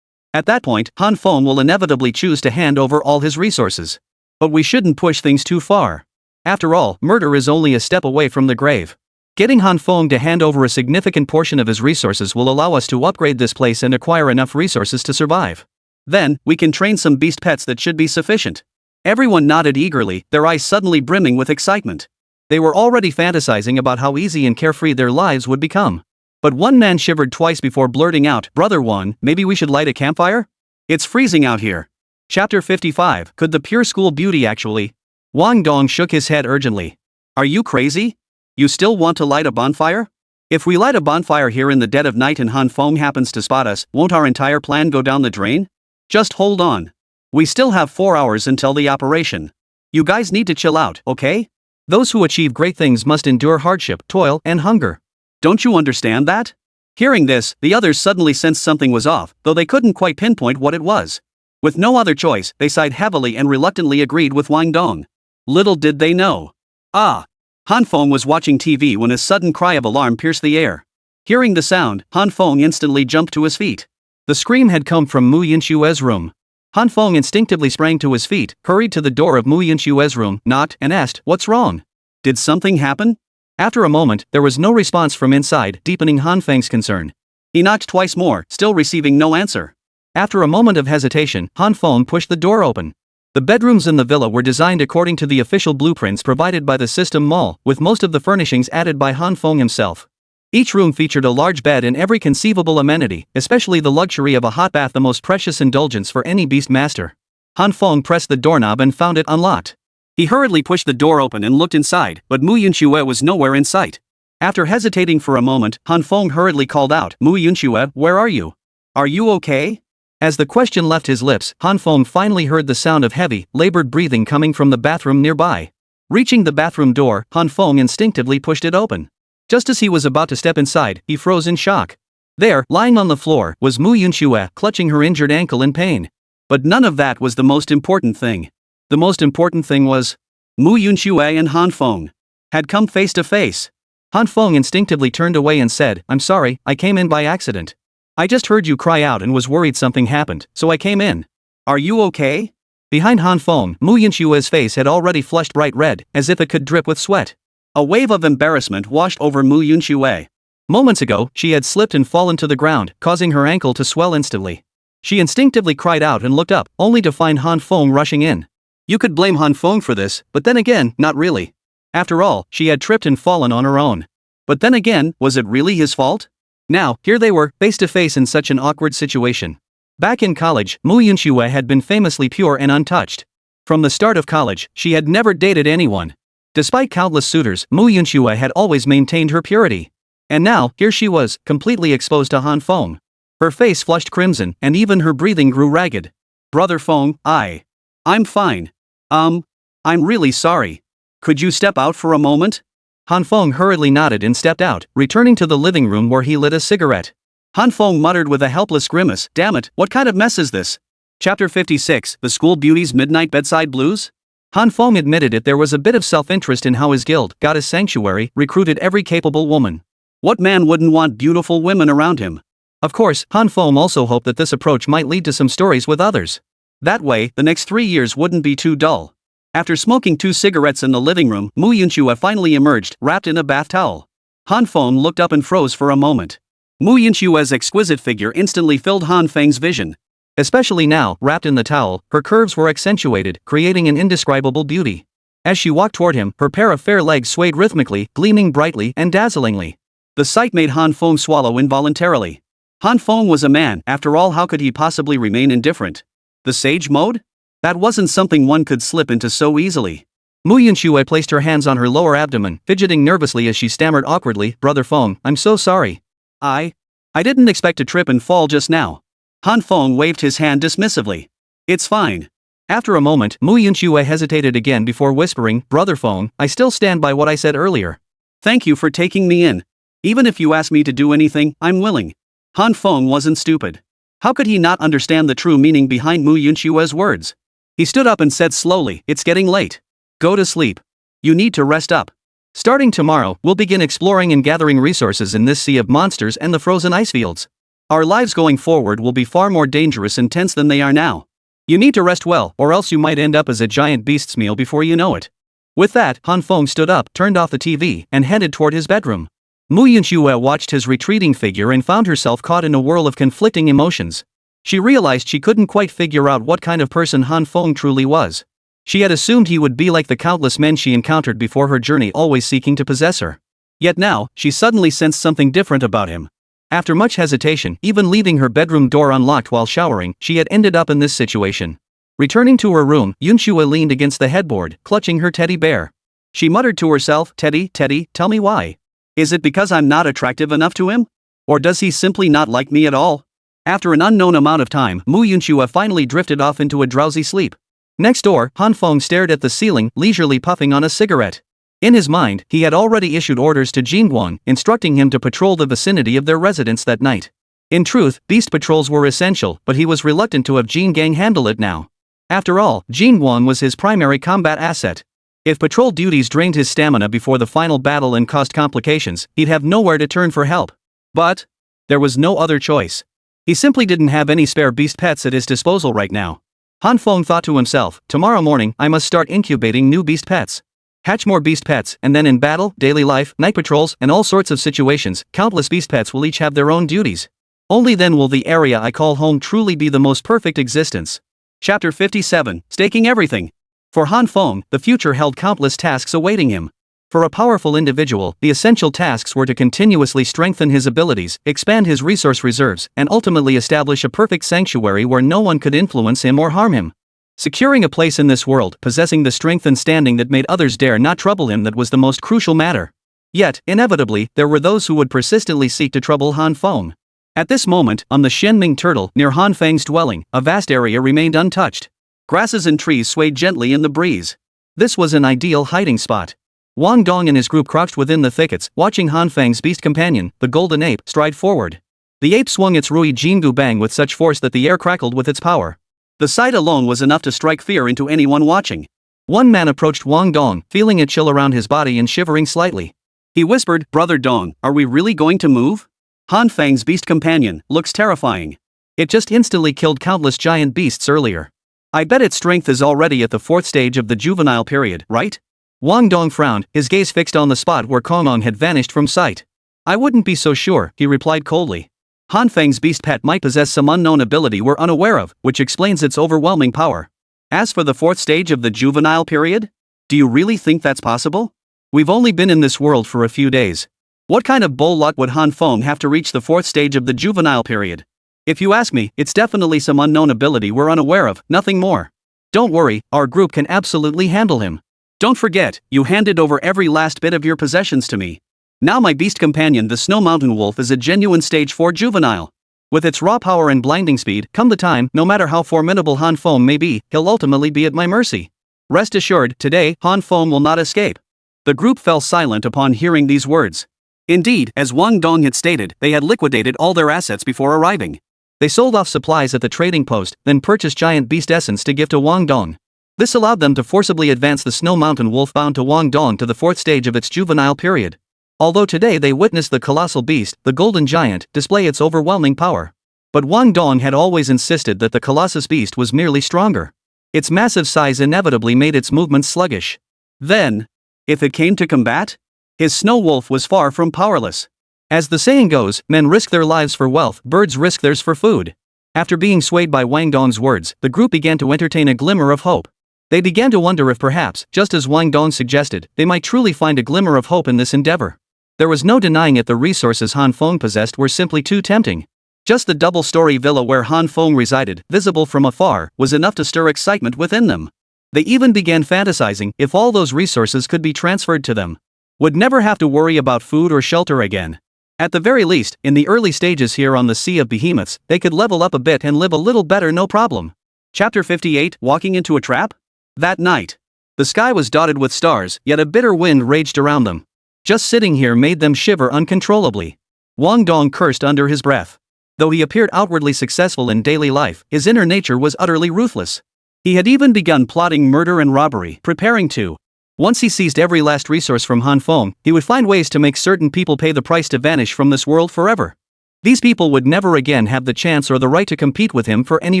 At that point, Han Feng will inevitably choose to hand over all his resources. But we shouldn't push things too far. After all, murder is only a step away from the grave. Getting Han Feng to hand over a significant portion of his resources will allow us to upgrade this place and acquire enough resources to survive. Then, we can train some beast pets that should be sufficient." Everyone nodded eagerly, their eyes suddenly brimming with excitement. They were already fantasizing about how easy and carefree their lives would become. But one man shivered twice before blurting out, "Brother Wang, maybe we should light a campfire? It's freezing out here." Chapter 55, Could the Pure School Beauty Actually? Wang Dong shook his head urgently. "Are you crazy? You still want to light a bonfire? If we light a bonfire here in the dead of night and Han Feng happens to spot us, won't our entire plan go down the drain? Just hold on. We still have 4 hours until the operation. You guys need to chill out, okay? Those who achieve great things must endure hardship, toil, and hunger. Don't you understand that?" Hearing this, the others suddenly sensed something was off, though they couldn't quite pinpoint what it was. With no other choice, they sighed heavily and reluctantly agreed with Wang Dong. Little did they know. Han Feng was watching TV when a sudden cry of alarm pierced the air. Hearing the sound, Han Feng instantly jumped to his feet. The scream had come from Mu Yunshue's room. Han Feng instinctively sprang to his feet, hurried to the door of Mu Yunshue's room, knocked, and asked, "What's wrong? Did something happen?" After a moment, there was no response from inside, deepening Han Feng's concern. He knocked twice more, still receiving no answer. After a moment of hesitation, Han Feng pushed the door open. The bedrooms in the villa were designed according to the official blueprints provided by the System Mall, with most of the furnishings added by Han Feng himself. Each room featured a large bed and every conceivable amenity, especially the luxury of a hot bath, the most precious indulgence for any beast master. Han Feng pressed the doorknob and found it unlocked. He hurriedly pushed the door open and looked inside, but Mu Yunxue was nowhere in sight. After hesitating for a moment, Han Feng hurriedly called out, "Mu Yunxue, where are you? Are you okay?" As the question left his lips, Han Feng finally heard the sound of heavy, labored breathing coming from the bathroom nearby. Reaching the bathroom door, Han Feng instinctively pushed it open. Just as he was about to step inside, he froze in shock. There, lying on the floor, was Mu Yunxue, clutching her injured ankle in pain. But none of that was the most important thing. The most important thing was, Mu Yunxue and Han Feng had come face to face. Han Feng instinctively turned away and said, "I'm sorry, I came in by accident. I just heard you cry out and was worried something happened, so I came in. Are you okay?" Behind Han Feng, Mu Yinxue's face had already flushed bright red, as if it could drip with sweat. A wave of embarrassment washed over Mu Yinxue. Moments ago, she had slipped and fallen to the ground, causing her ankle to swell instantly. She instinctively cried out and looked up, only to find Han Feng rushing in. You could blame Han Feng for this, but then again, not really. After all, she had tripped and fallen on her own. But then again, was it really his fault? Now, here they were, face to face in such an awkward situation. Back in college, Mu Yinxue had been famously pure and untouched. From the start of college, she had never dated anyone. Despite countless suitors, Mu Yinxue had always maintained her purity. And now, here she was, completely exposed to Han Feng. Her face flushed crimson, and even her breathing grew ragged. Brother Feng, I'm fine. I'm really sorry. Could you step out for a moment? Han Feng hurriedly nodded and stepped out, returning to the living room where he lit a cigarette. Han Feng muttered with a helpless grimace, damn it, what kind of mess is this? Chapter 56, The School Beauty's Midnight Bedside Blues? Han Feng admitted it, there was a bit of self-interest in how his guild, Goddess Sanctuary, recruited every capable woman. What man wouldn't want beautiful women around him? Of course, Han Feng also hoped that this approach might lead to some stories with others. That way, the next 3 years wouldn't be too dull. After smoking 2 cigarettes in the living room, Mu Yinxue finally emerged, wrapped in a bath towel. Han Feng looked up and froze for a moment. Mu Yinxue's exquisite figure instantly filled Han Feng's vision. Especially now, wrapped in the towel, her curves were accentuated, creating an indescribable beauty. As she walked toward him, her pair of fair legs swayed rhythmically, gleaming brightly and dazzlingly. The sight made Han Feng swallow involuntarily. Han Feng was a man, after all, how could he possibly remain indifferent? The sage mode? That wasn't something one could slip into so easily. Mu Yinxue placed her hands on her lower abdomen, fidgeting nervously as she stammered awkwardly, Brother Feng, I'm so sorry. I didn't expect to trip and fall just now. Han Feng waved his hand dismissively. It's fine. After a moment, Mu Yinxue hesitated again before whispering, Brother Feng, I still stand by what I said earlier. Thank you for taking me in. Even if you ask me to do anything, I'm willing. Han Feng wasn't stupid. How could he not understand the true meaning behind Mu Yinxue's words? He stood up and said slowly, it's getting late. Go to sleep. You need to rest up. Starting tomorrow, we'll begin exploring and gathering resources in this sea of monsters and the frozen ice fields. Our lives going forward will be far more dangerous and tense than they are now. You need to rest well, or else you might end up as a giant beast's meal before you know it. With that, Han Feng stood up, turned off the TV, and headed toward his bedroom. Mu Yinxue watched his retreating figure and found herself caught in a whirl of conflicting emotions. She realized she couldn't quite figure out what kind of person Han Feng truly was. She had assumed he would be like the countless men she encountered before her journey, always seeking to possess her. Yet now, she suddenly sensed something different about him. After much hesitation, even leaving her bedroom door unlocked while showering, she had ended up in this situation. Returning to her room, Yinxue leaned against the headboard, clutching her teddy bear. She muttered to herself, Teddy, tell me why. Is it because I'm not attractive enough to him? Or does he simply not like me at all? After an unknown amount of time, Mu Yinxue finally drifted off into a drowsy sleep. Next door, Han Feng stared at the ceiling, leisurely puffing on a cigarette. In his mind, he had already issued orders to Jingguang, instructing him to patrol the vicinity of their residence that night. In truth, beast patrols were essential, but he was reluctant to have Jingguang handle it now. After all, Jingguang was his primary combat asset. If patrol duties drained his stamina before the final battle and caused complications, he'd have nowhere to turn for help. But there was no other choice. He simply didn't have any spare beast pets at his disposal right now. Han Feng thought to himself, tomorrow morning I must start incubating new beast pets. Hatch more beast pets, and then in battle, daily life, night patrols, and all sorts of situations, countless beast pets will each have their own duties. Only then will the area I call home truly be the most perfect existence. Chapter 57, Staking Everything. For Han Feng, the future held countless tasks awaiting him. For a powerful individual, the essential tasks were to continuously strengthen his abilities, expand his resource reserves, and ultimately establish a perfect sanctuary where no one could influence him or harm him. Securing a place in this world, possessing the strength and standing that made others dare not trouble him, that was the most crucial matter. Yet, inevitably, there were those who would persistently seek to trouble Han Feng. At this moment, on the Shenming Turtle, near Han Feng's dwelling, a vast area remained untouched. Grasses and trees swayed gently in the breeze. This was an ideal hiding spot. Wang Dong and his group crouched within the thickets, watching Han Feng's beast companion, the golden ape, stride forward. The ape swung its Rui Jingu Bang with such force that the air crackled with its power. The sight alone was enough to strike fear into anyone watching. One man approached Wang Dong, feeling a chill around his body and shivering slightly. He whispered, Brother Dong, are we really going to move? Han Feng's beast companion looks terrifying. It just instantly killed countless giant beasts earlier. I bet its strength is already at the 4th stage of the juvenile period, right? Wang Dong frowned, his gaze fixed on the spot where Kongong had vanished from sight. I wouldn't be so sure, he replied coldly. Han Feng's beast pet might possess some unknown ability we're unaware of, which explains its overwhelming power. As for the 4th stage of the juvenile period? Do you really think that's possible? We've only been in this world for a few days. What kind of bull luck would Han Feng have to reach the 4th stage of the juvenile period? If you ask me, it's definitely some unknown ability we're unaware of, nothing more. Don't worry, our group can absolutely handle him. Don't forget, you handed over every last bit of your possessions to me. Now my beast companion the Snow Mountain Wolf is a genuine stage 4 juvenile. With its raw power and blinding speed, come the time, no matter how formidable Han Feng may be, he'll ultimately be at my mercy. Rest assured, today, Han Feng will not escape. The group fell silent upon hearing these words. Indeed, as Wang Dong had stated, they had liquidated all their assets before arriving. They sold off supplies at the trading post, then purchased giant beast essence to give to Wang Dong. This allowed them to forcibly advance the Snow Mountain Wolf bound to Wang Dong to the 4th stage of its juvenile period. Although today they witnessed the colossal beast, the golden giant, display its overwhelming power. But Wang Dong had always insisted that the colossus beast was merely stronger. Its massive size inevitably made its movements sluggish. Then, if it came to combat, his snow wolf was far from powerless. As the saying goes, men risk their lives for wealth, birds risk theirs for food. After being swayed by Wang Dong's words, the group began to entertain a glimmer of hope. They began to wonder if perhaps, just as Wang Dong suggested, they might truly find a glimmer of hope in this endeavor. There was no denying it, the resources Han Feng possessed were simply too tempting. Just the double-story villa where Han Feng resided, visible from afar, was enough to stir excitement within them. They even began fantasizing if all those resources could be transferred to them. Would never have to worry about food or shelter again. At the very least, in the early stages here on the Sea of Behemoths, they could level up a bit and live a little better, no problem. Chapter 58, Walking into a Trap? That night, the sky was dotted with stars, yet a bitter wind raged around them. Just sitting here made them shiver uncontrollably. Wang Dong cursed under his breath. Though he appeared outwardly successful in daily life, his inner nature was utterly ruthless. He had even begun plotting murder and robbery, preparing to. Once he seized every last resource from Han Feng, he would find ways to make certain people pay the price to vanish from this world forever. These people would never again have the chance or the right to compete with him for any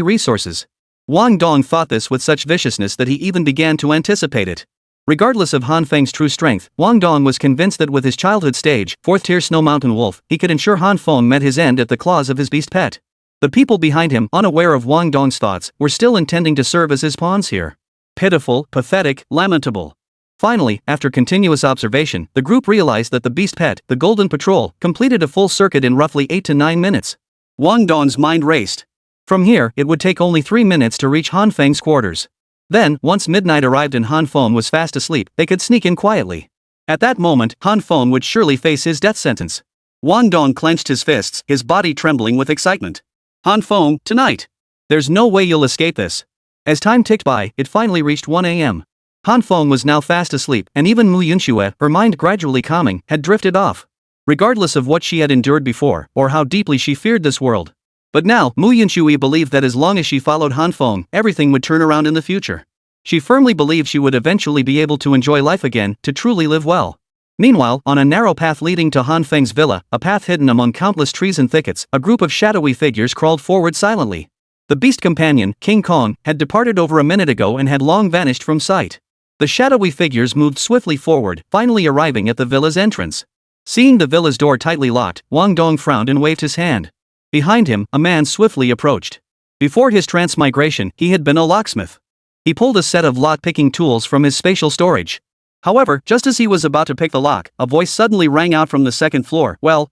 resources. Wang Dong thought this with such viciousness that he even began to anticipate it. Regardless of Han Feng's true strength, Wang Dong was convinced that with his childhood stage, 4th tier Snow Mountain Wolf, he could ensure Han Feng met his end at the claws of his beast pet. The people behind him, unaware of Wang Dong's thoughts, were still intending to serve as his pawns here. Pitiful, pathetic, lamentable. Finally, after continuous observation, the group realized that the beast pet, the Golden Patrol, completed a full circuit in roughly 8 to 9 minutes. Wang Dong's mind raced. From here, it would take only 3 minutes to reach Han Feng's quarters. Then, once midnight arrived and Han Feng was fast asleep, they could sneak in quietly. At that moment, Han Feng would surely face his death sentence. Wang Dong clenched his fists, his body trembling with excitement. Han Feng, tonight! There's no way you'll escape this. As time ticked by, it finally reached 1 a.m. Han Feng was now fast asleep, and even Mu Yunxue, her mind gradually calming, had drifted off. Regardless of what she had endured before, or how deeply she feared this world. But now, Mu Yunxue believed that as long as she followed Han Feng, everything would turn around in the future. She firmly believed she would eventually be able to enjoy life again, to truly live well. Meanwhile, on a narrow path leading to Han Feng's villa, a path hidden among countless trees and thickets, a group of shadowy figures crawled forward silently. The beast companion, King Kong, had departed over a minute ago and had long vanished from sight. The shadowy figures moved swiftly forward, finally arriving at the villa's entrance. Seeing the villa's door tightly locked, Wang Dong frowned and waved his hand. Behind him, a man swiftly approached. Before his transmigration, he had been a locksmith. He pulled a set of lock-picking tools from his spatial storage. However, just as he was about to pick the lock, a voice suddenly rang out from the second floor. Well,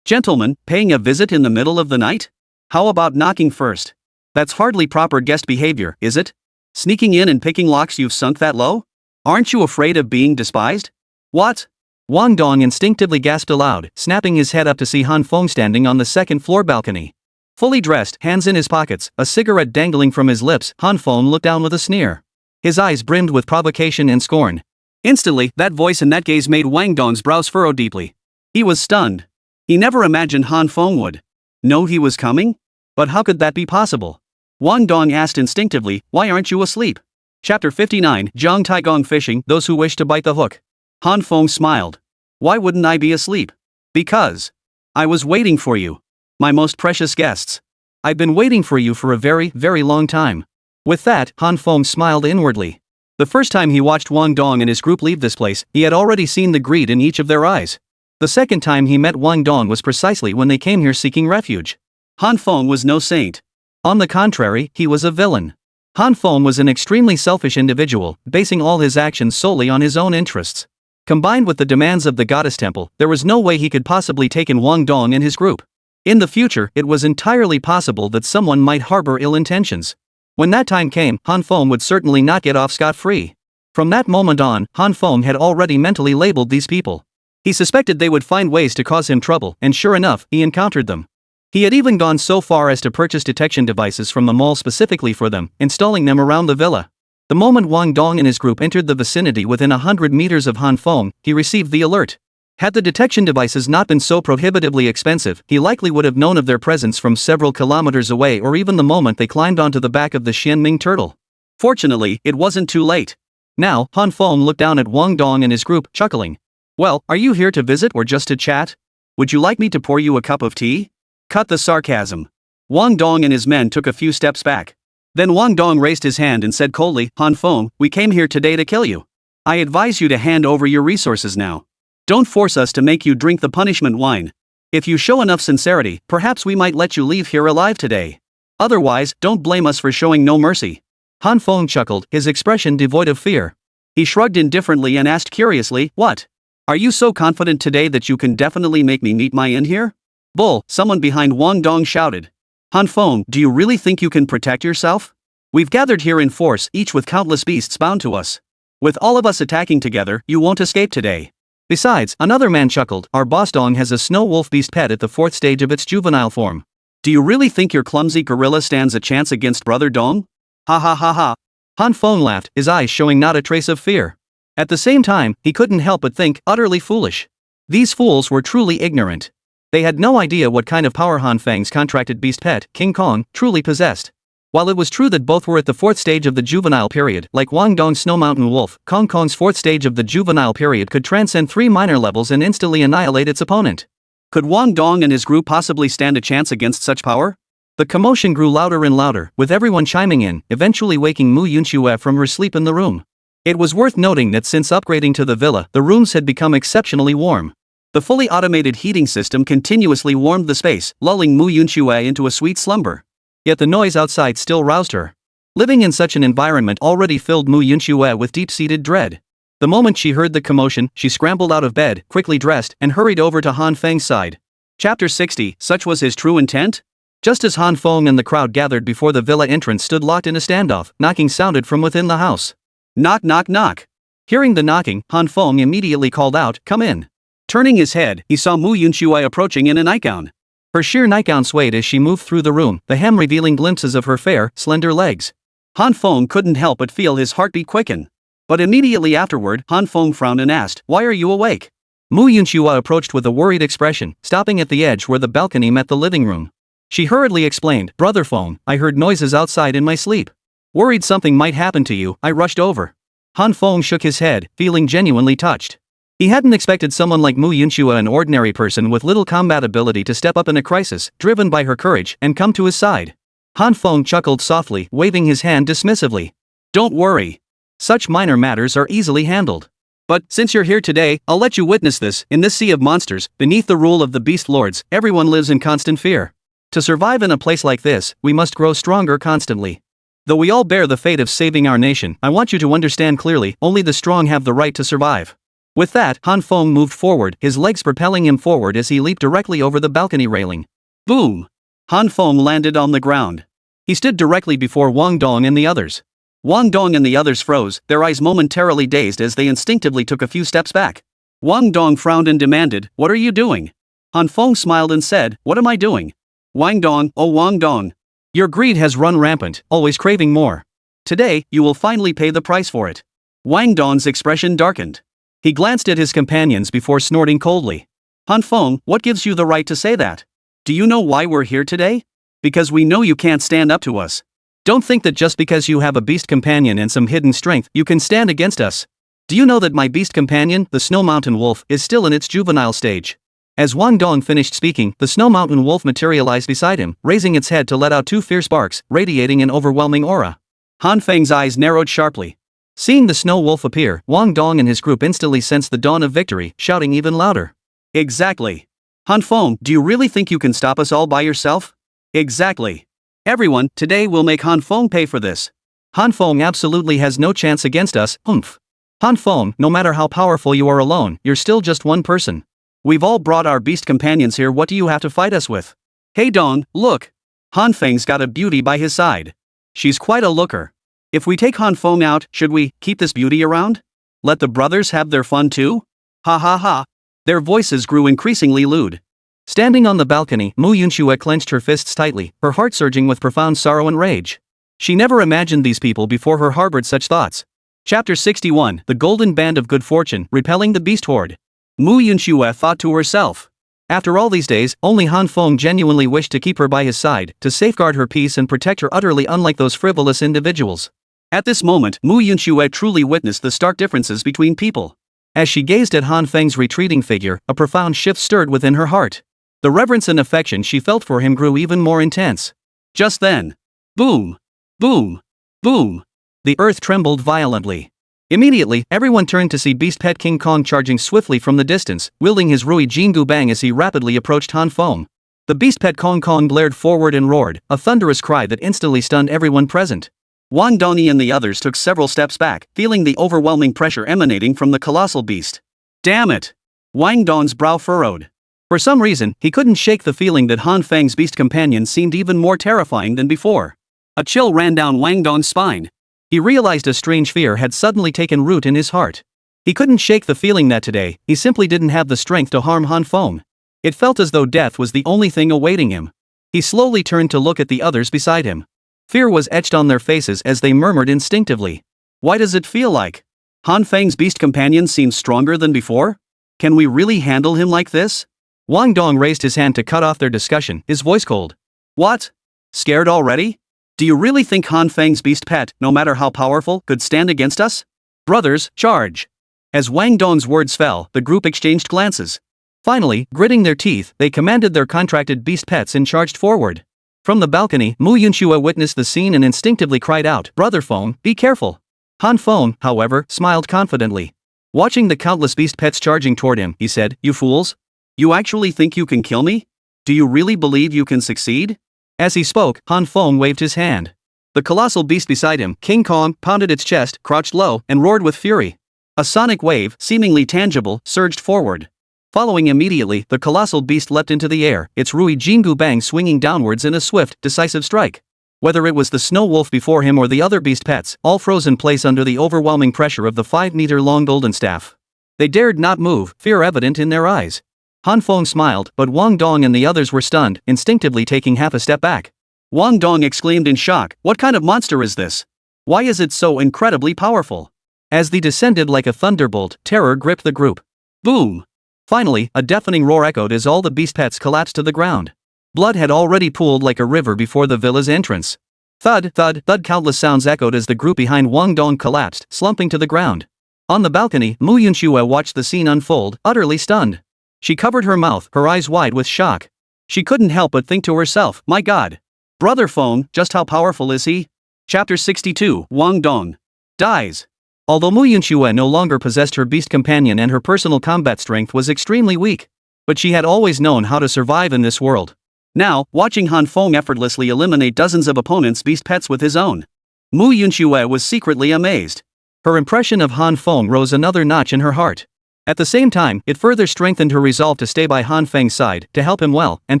gentlemen, paying a visit in the middle of the night? How about knocking first? That's hardly proper guest behavior, is it? Sneaking in and picking locks, you've sunk that low? Aren't you afraid of being despised? What? Wang Dong instinctively gasped aloud, snapping his head up to see Han Feng standing on the second floor balcony. Fully dressed, hands in his pockets, a cigarette dangling from his lips, Han Feng looked down with a sneer. His eyes brimmed with provocation and scorn. Instantly, that voice and that gaze made Wang Dong's brows furrow deeply. He was stunned. He never imagined Han Feng would know he was coming? But how could that be possible? Wang Dong asked instinctively, why aren't you asleep? Chapter 59, Zhang Taigong Fishing, Those Who Wish to Bite the Hook. Han Feng smiled. Why wouldn't I be asleep? Because I was waiting for you. My most precious guests. I've been waiting for you for a very, very long time. With that, Han Feng smiled inwardly. The first time he watched Wang Dong and his group leave this place, he had already seen the greed in each of their eyes. The second time he met Wang Dong was precisely when they came here seeking refuge. Han Feng was no saint. On the contrary, he was a villain. Han Feng was an extremely selfish individual, basing all his actions solely on his own interests. Combined with the demands of the goddess temple, there was no way he could possibly take in Wang Dong and his group. In the future, it was entirely possible that someone might harbor ill intentions. When that time came, Han Feng would certainly not get off scot-free. From that moment on, Han Feng had already mentally labeled these people. He suspected they would find ways to cause him trouble, and sure enough, he encountered them. He had even gone so far as to purchase detection devices from the mall specifically for them, installing them around the villa. The moment Wang Dong and his group entered the vicinity within 100 meters of Han Feng, he received the alert. Had the detection devices not been so prohibitively expensive, he likely would have known of their presence from several kilometers away or even the moment they climbed onto the back of the Xianming turtle. Fortunately, it wasn't too late. Now, Han Feng looked down at Wang Dong and his group, chuckling. Well, are you here to visit or just to chat? Would you like me to pour you a cup of tea? Cut the sarcasm. Wang Dong and his men took a few steps back. Then Wang Dong raised his hand and said coldly, Han Feng, we came here today to kill you. I advise you to hand over your resources now. Don't force us to make you drink the punishment wine. If you show enough sincerity, perhaps we might let you leave here alive today. Otherwise, don't blame us for showing no mercy. Han Feng chuckled, his expression devoid of fear. He shrugged indifferently and asked curiously, what? Are you so confident today that you can definitely make me meet my end here? Bull, someone behind Wang Dong shouted. Han Feng, do you really think you can protect yourself? We've gathered here in force, each with countless beasts bound to us. With all of us attacking together, you won't escape today. Besides, another man chuckled, our boss Dong has a snow wolf beast pet at the 4th stage of its juvenile form. Do you really think your clumsy gorilla stands a chance against brother Dong? Ha ha ha ha. Han Feng laughed, his eyes showing not a trace of fear. At the same time, he couldn't help but think, utterly foolish. These fools were truly ignorant. They had no idea what kind of power Han Feng's contracted beast pet, King Kong, truly possessed. While it was true that both were at the 4th stage of the juvenile period, like Wang Dong's Snow Mountain Wolf, Kong Kong's 4th stage of the juvenile period could transcend 3 minor levels and instantly annihilate its opponent. Could Wang Dong and his group possibly stand a chance against such power? The commotion grew louder and louder, with everyone chiming in, eventually waking Mu Yunxue from her sleep in the room. It was worth noting that since upgrading to the villa, the rooms had become exceptionally warm. The fully automated heating system continuously warmed the space, lulling Mu Yunxue into a sweet slumber. Yet the noise outside still roused her. Living in such an environment already filled Mu Yunxue with deep-seated dread. The moment she heard the commotion, she scrambled out of bed, quickly dressed, and hurried over to Han Feng's side. Chapter 60, such was his true intent? Just as Han Feng and the crowd gathered before the villa entrance stood locked in a standoff, knocking sounded from within the house. Knock knock knock. Hearing the knocking, Han Feng immediately called out, come in. Turning his head, he saw Mu Yunxue approaching in a nightgown. Her sheer nightgown swayed as she moved through the room, the hem revealing glimpses of her fair, slender legs. Han Feng couldn't help but feel his heartbeat quicken. But immediately afterward, Han Feng frowned and asked, why are you awake? Mu Yunxue approached with a worried expression, stopping at the edge where the balcony met the living room. She hurriedly explained, Brother Feng, I heard noises outside in my sleep. Worried something might happen to you, I rushed over. Han Feng shook his head, feeling genuinely touched. He hadn't expected someone like Mu Yunxue, an ordinary person with little combat ability, to step up in a crisis, driven by her courage, and come to his side. Han Feng chuckled softly, waving his hand dismissively. Don't worry. Such minor matters are easily handled. But, since you're here today, I'll let you witness this. In this sea of monsters, beneath the rule of the beast lords, everyone lives in constant fear. To survive in a place like this, we must grow stronger constantly. Though we all bear the fate of saving our nation, I want you to understand clearly, only the strong have the right to survive. With that, Han Feng moved forward, his legs propelling him forward as he leaped directly over the balcony railing. Boom! Han Feng landed on the ground. He stood directly before Wang Dong and the others. Wang Dong and the others froze, their eyes momentarily dazed as they instinctively took a few steps back. Wang Dong frowned and demanded, what are you doing? Han Feng smiled and said, what am I doing? Wang Dong, oh Wang Dong. Your greed has run rampant, always craving more. Today, you will finally pay the price for it. Wang Dong's expression darkened. He glanced at his companions before snorting coldly. Han Feng, what gives you the right to say that? Do you know why we're here today? Because we know you can't stand up to us. Don't think that just because you have a beast companion and some hidden strength, you can stand against us. Do you know that my beast companion, the Snow Mountain Wolf, is still in its juvenile stage? As Wang Dong finished speaking, the Snow Mountain Wolf materialized beside him, raising its head to let out 2 fierce barks, radiating an overwhelming aura. Han Feng's eyes narrowed sharply. Seeing the snow wolf appear, Wang Dong and his group instantly sensed the dawn of victory, shouting even louder. Exactly. Han Feng, do you really think you can stop us all by yourself? Exactly. Everyone, today we'll make Han Feng pay for this. Han Feng absolutely has no chance against us, humph. Han Feng, no matter how powerful you are alone, you're still just one person. We've all brought our beast companions here, what do you have to fight us with? Hey Dong, look. Han Feng's got a beauty by his side. She's quite a looker. If we take Han Feng out, should we keep this beauty around? Let the brothers have their fun too? Ha ha ha. Their voices grew increasingly lewd. Standing on the balcony, Mu Yunxue clenched her fists tightly, her heart surging with profound sorrow and rage. She never imagined these people before her harbored such thoughts. Chapter 61, The Golden Band of Good Fortune, Repelling the Beast Horde. Mu Yunxue thought to herself. After all these days, only Han Feng genuinely wished to keep her by his side, to safeguard her peace and protect her utterly unlike those frivolous individuals. At this moment, Mu Yunxue truly witnessed the stark differences between people. As she gazed at Han Feng's retreating figure, a profound shift stirred within her heart. The reverence and affection she felt for him grew even more intense. Just then, boom, boom, boom. The earth trembled violently. Immediately, everyone turned to see Beast Pet King Kong charging swiftly from the distance, wielding his Rui Jingu Bang as he rapidly approached Han Feng. The Beast Pet Kong glared forward and roared, a thunderous cry that instantly stunned everyone present. Wang Dongyi and the others took several steps back, feeling the overwhelming pressure emanating from the colossal beast. Damn it! Wang Dong's brow furrowed. For some reason, he couldn't shake the feeling that Han Feng's beast companion seemed even more terrifying than before. A chill ran down Wang Dong's spine. He realized a strange fear had suddenly taken root in his heart. He couldn't shake the feeling that today, he simply didn't have the strength to harm Han Feng. It felt as though death was the only thing awaiting him. He slowly turned to look at the others beside him. Fear was etched on their faces as they murmured instinctively. Why does it feel like Han Feng's beast companion seems stronger than before? Can we really handle him like this? Wang Dong raised his hand to cut off their discussion, his voice cold. What? Scared already? Do you really think Han Feng's beast pet, no matter how powerful, could stand against us? Brothers, charge! As Wang Dong's words fell, the group exchanged glances. Finally, gritting their teeth, they commanded their contracted beast pets and charged forward. From the balcony, Mu Yunxue witnessed the scene and instinctively cried out, Brother Feng, be careful. Han Feng, however, smiled confidently. Watching the countless beast pets charging toward him, he said, You fools? You actually think you can kill me? Do you really believe you can succeed? As he spoke, Han Feng waved his hand. The colossal beast beside him, King Kong, pounded its chest, crouched low, and roared with fury. A sonic wave, seemingly tangible, surged forward. Following immediately, the colossal beast leapt into the air, its Rui Jingu Bang swinging downwards in a swift, decisive strike. Whether it was the snow wolf before him or the other beast pets, all froze in place under the overwhelming pressure of the 5-meter-long golden staff. They dared not move, fear evident in their eyes. Han Feng smiled, but Wang Dong and the others were stunned, instinctively taking half a step back. Wang Dong exclaimed in shock, What kind of monster is this? Why is it so incredibly powerful? As they descended like a thunderbolt, terror gripped the group. Boom! Finally, a deafening roar echoed as all the beast pets collapsed to the ground. Blood had already pooled like a river before the villa's entrance. Thud, thud, thud, countless sounds echoed as the group behind Wang Dong collapsed, slumping to the ground. On the balcony, Mu Yunxue watched the scene unfold, utterly stunned. She covered her mouth, her eyes wide with shock. She couldn't help but think to herself, My God! Brother Feng, just how powerful is he? Chapter 62, Wang Dong dies. Although Mu Yunxue no longer possessed her beast companion and her personal combat strength was extremely weak, but she had always known how to survive in this world. Now, watching Han Feng effortlessly eliminate dozens of opponents' beast pets with his own, Mu Yunxue was secretly amazed. Her impression of Han Feng rose another notch in her heart. At the same time, it further strengthened her resolve to stay by Han Feng's side, to help him well, and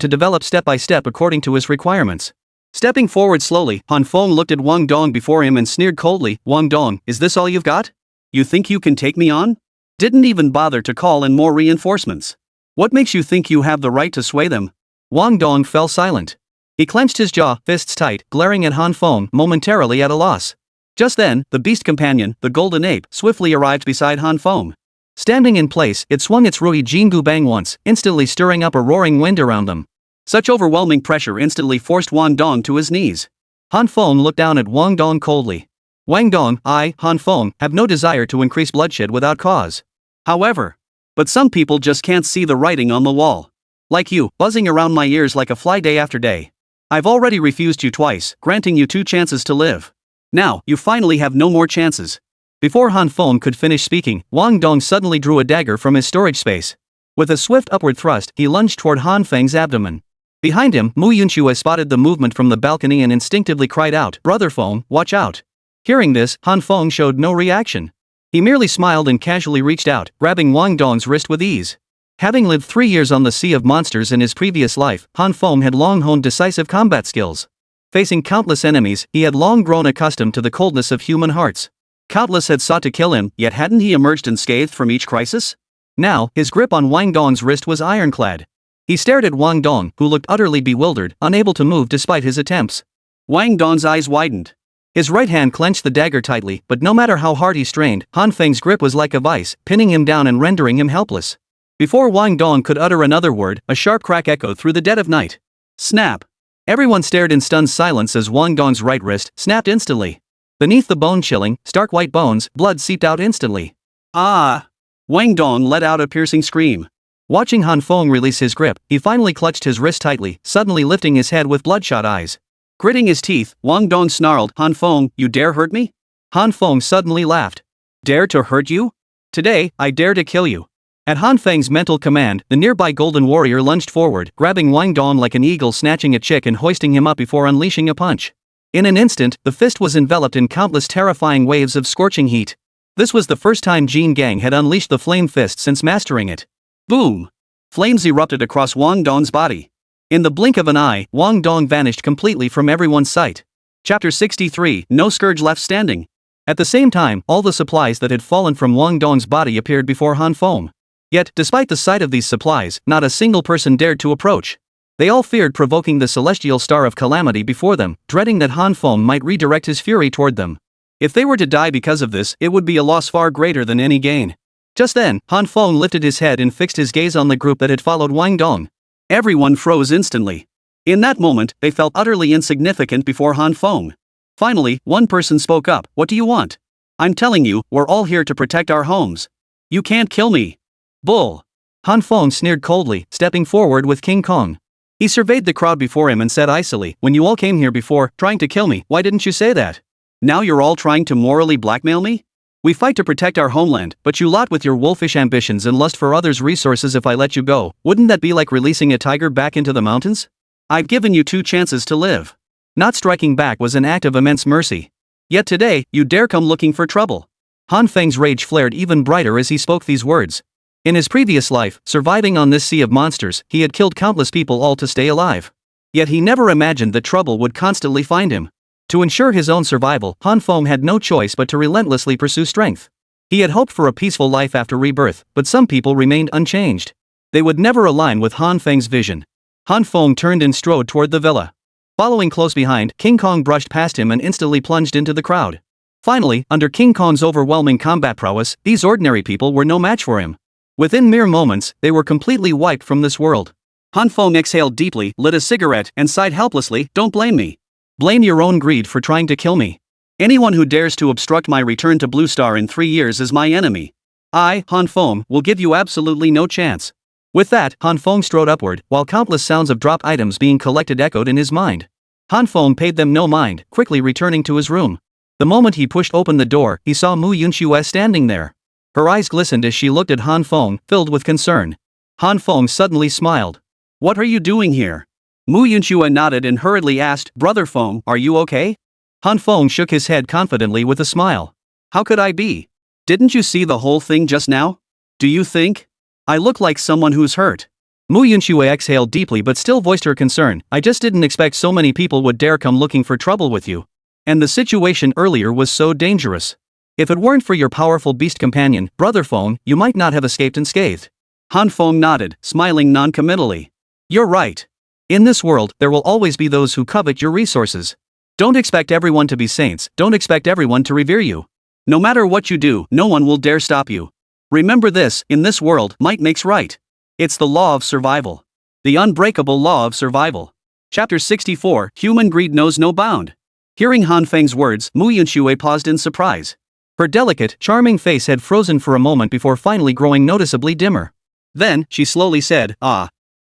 to develop step by step according to his requirements. Stepping forward slowly, Han Feng looked at Wang Dong before him and sneered coldly, Wang Dong, is this all you've got? You think you can take me on? Didn't even bother to call in more reinforcements. What makes you think you have the right to sway them? Wang Dong fell silent. He clenched his jaw, fists tight, glaring at Han Feng, momentarily at a loss. Just then, the beast companion, the golden ape, swiftly arrived beside Han Feng. Standing in place, it swung its Rui Jingu Bang once, instantly stirring up a roaring wind around them. Such overwhelming pressure instantly forced Wang Dong to his knees. Han Feng looked down at Wang Dong coldly. Wang Dong, I, Han Feng, have no desire to increase bloodshed without cause. However, but some people just can't see the writing on the wall. Like you, buzzing around my ears like a fly day after day. I've already refused you twice, granting you 2 chances to live. Now, you finally have no more chances. Before Han Feng could finish speaking, Wang Dong suddenly drew a dagger from his storage space. With a swift upward thrust, he lunged toward Han Feng's abdomen. Behind him, Mu Yunxue spotted the movement from the balcony and instinctively cried out, "Brother Feng, watch out." Hearing this, Han Feng showed no reaction. He merely smiled and casually reached out, grabbing Wang Dong's wrist with ease. Having lived 3 years on the Sea of Monsters in his previous life, Han Feng had long honed decisive combat skills. Facing countless enemies, he had long grown accustomed to the coldness of human hearts. Countless had sought to kill him, yet hadn't he emerged unscathed from each crisis? Now, his grip on Wang Dong's wrist was ironclad. He stared at Wang Dong, who looked utterly bewildered, unable to move despite his attempts. Wang Dong's eyes widened. His right hand clenched the dagger tightly, but no matter how hard he strained, Han Feng's grip was like a vice, pinning him down and rendering him helpless. Before Wang Dong could utter another word, a sharp crack echoed through the dead of night. Snap! Everyone stared in stunned silence as Wang Dong's right wrist snapped instantly. Beneath the bone-chilling, stark white bones, blood seeped out instantly. Ah! Wang Dong let out a piercing scream. Watching Han Feng release his grip, he finally clutched his wrist tightly, suddenly lifting his head with bloodshot eyes. Gritting his teeth, Wang Dong snarled, "Han Feng, you dare hurt me?" Han Feng suddenly laughed. "Dare to hurt you? Today, I dare to kill you." At Han Feng's mental command, the nearby golden warrior lunged forward, grabbing Wang Dong like an eagle snatching a chick and hoisting him up before unleashing a punch. In an instant, the fist was enveloped in countless terrifying waves of scorching heat. This was the first time Jin Gang had unleashed the flame fist since mastering it. Boom! Flames erupted across Wang Dong's body. In the blink of an eye, Wang Dong vanished completely from everyone's sight. Chapter 63, No Scourge Left Standing. At the same time, all the supplies that had fallen from Wang Dong's body appeared before Han Feng. Yet, despite the sight of these supplies, not a single person dared to approach. They all feared provoking the celestial star of calamity before them, dreading that Han Feng might redirect his fury toward them. If they were to die because of this, it would be a loss far greater than any gain. Just then, Han Feng lifted his head and fixed his gaze on the group that had followed Wang Dong. Everyone froze instantly. In that moment, they felt utterly insignificant before Han Feng. Finally, one person spoke up, "What do you want?" "I'm telling you, we're all here to protect our homes. You can't kill me." "Bull." Han Feng sneered coldly, stepping forward with King Kong. He surveyed the crowd before him and said icily, "When you all came here before, trying to kill me, why didn't you say that? Now you're all trying to morally blackmail me? We fight to protect our homeland, but you lot with your wolfish ambitions and lust for others' resources. If I let you go, wouldn't that be like releasing a tiger back into the mountains? I've given you 2 chances to live. Not striking back was an act of immense mercy. Yet today, you dare come looking for trouble." Han Feng's rage flared even brighter as he spoke these words. In his previous life, surviving on this sea of monsters, he had killed countless people all to stay alive. Yet he never imagined that trouble would constantly find him. To ensure his own survival, Han Feng had no choice but to relentlessly pursue strength. He had hoped for a peaceful life after rebirth, but some people remained unchanged. They would never align with Han Feng's vision. Han Feng turned and strode toward the villa. Following close behind, King Kong brushed past him and instantly plunged into the crowd. Finally, under King Kong's overwhelming combat prowess, these ordinary people were no match for him. Within mere moments, they were completely wiped from this world. Han Feng exhaled deeply, lit a cigarette, and sighed helplessly, "Don't blame me. Blame your own greed for trying to kill me. Anyone who dares to obstruct my return to Blue Star in 3 years is my enemy. I, Han Feng, will give you absolutely no chance." With that, Han Feng strode upward, while countless sounds of dropped items being collected echoed in his mind. Han Feng paid them no mind, quickly returning to his room. The moment he pushed open the door, he saw Mu Yunxue standing there. Her eyes glistened as she looked at Han Feng, filled with concern. Han Feng suddenly smiled. "What are you doing here?" Mu Yunxue nodded and hurriedly asked, "Brother Feng, are you okay?" Han Feng shook his head confidently with a smile. "How could I be? Didn't you see the whole thing just now? Do you think I look like someone who's hurt?" Mu Yunxue exhaled deeply but still voiced her concern. "I just didn't expect so many people would dare come looking for trouble with you. And the situation earlier was so dangerous. If it weren't for your powerful beast companion, Brother Feng, you might not have escaped unscathed." Han Feng nodded, smiling non-committally. "You're right. In this world, there will always be those who covet your resources. Don't expect everyone to be saints, don't expect everyone to revere you. No matter what you do, no one will dare stop you. Remember this, in this world, might makes right. It's the law of survival. The unbreakable law of survival." Chapter 64, Human Greed Knows No Bound. Hearing Han Feng's words, Mu Yunxue paused in surprise. Her delicate, charming face had frozen for a moment before finally growing noticeably dimmer. Then, she slowly said,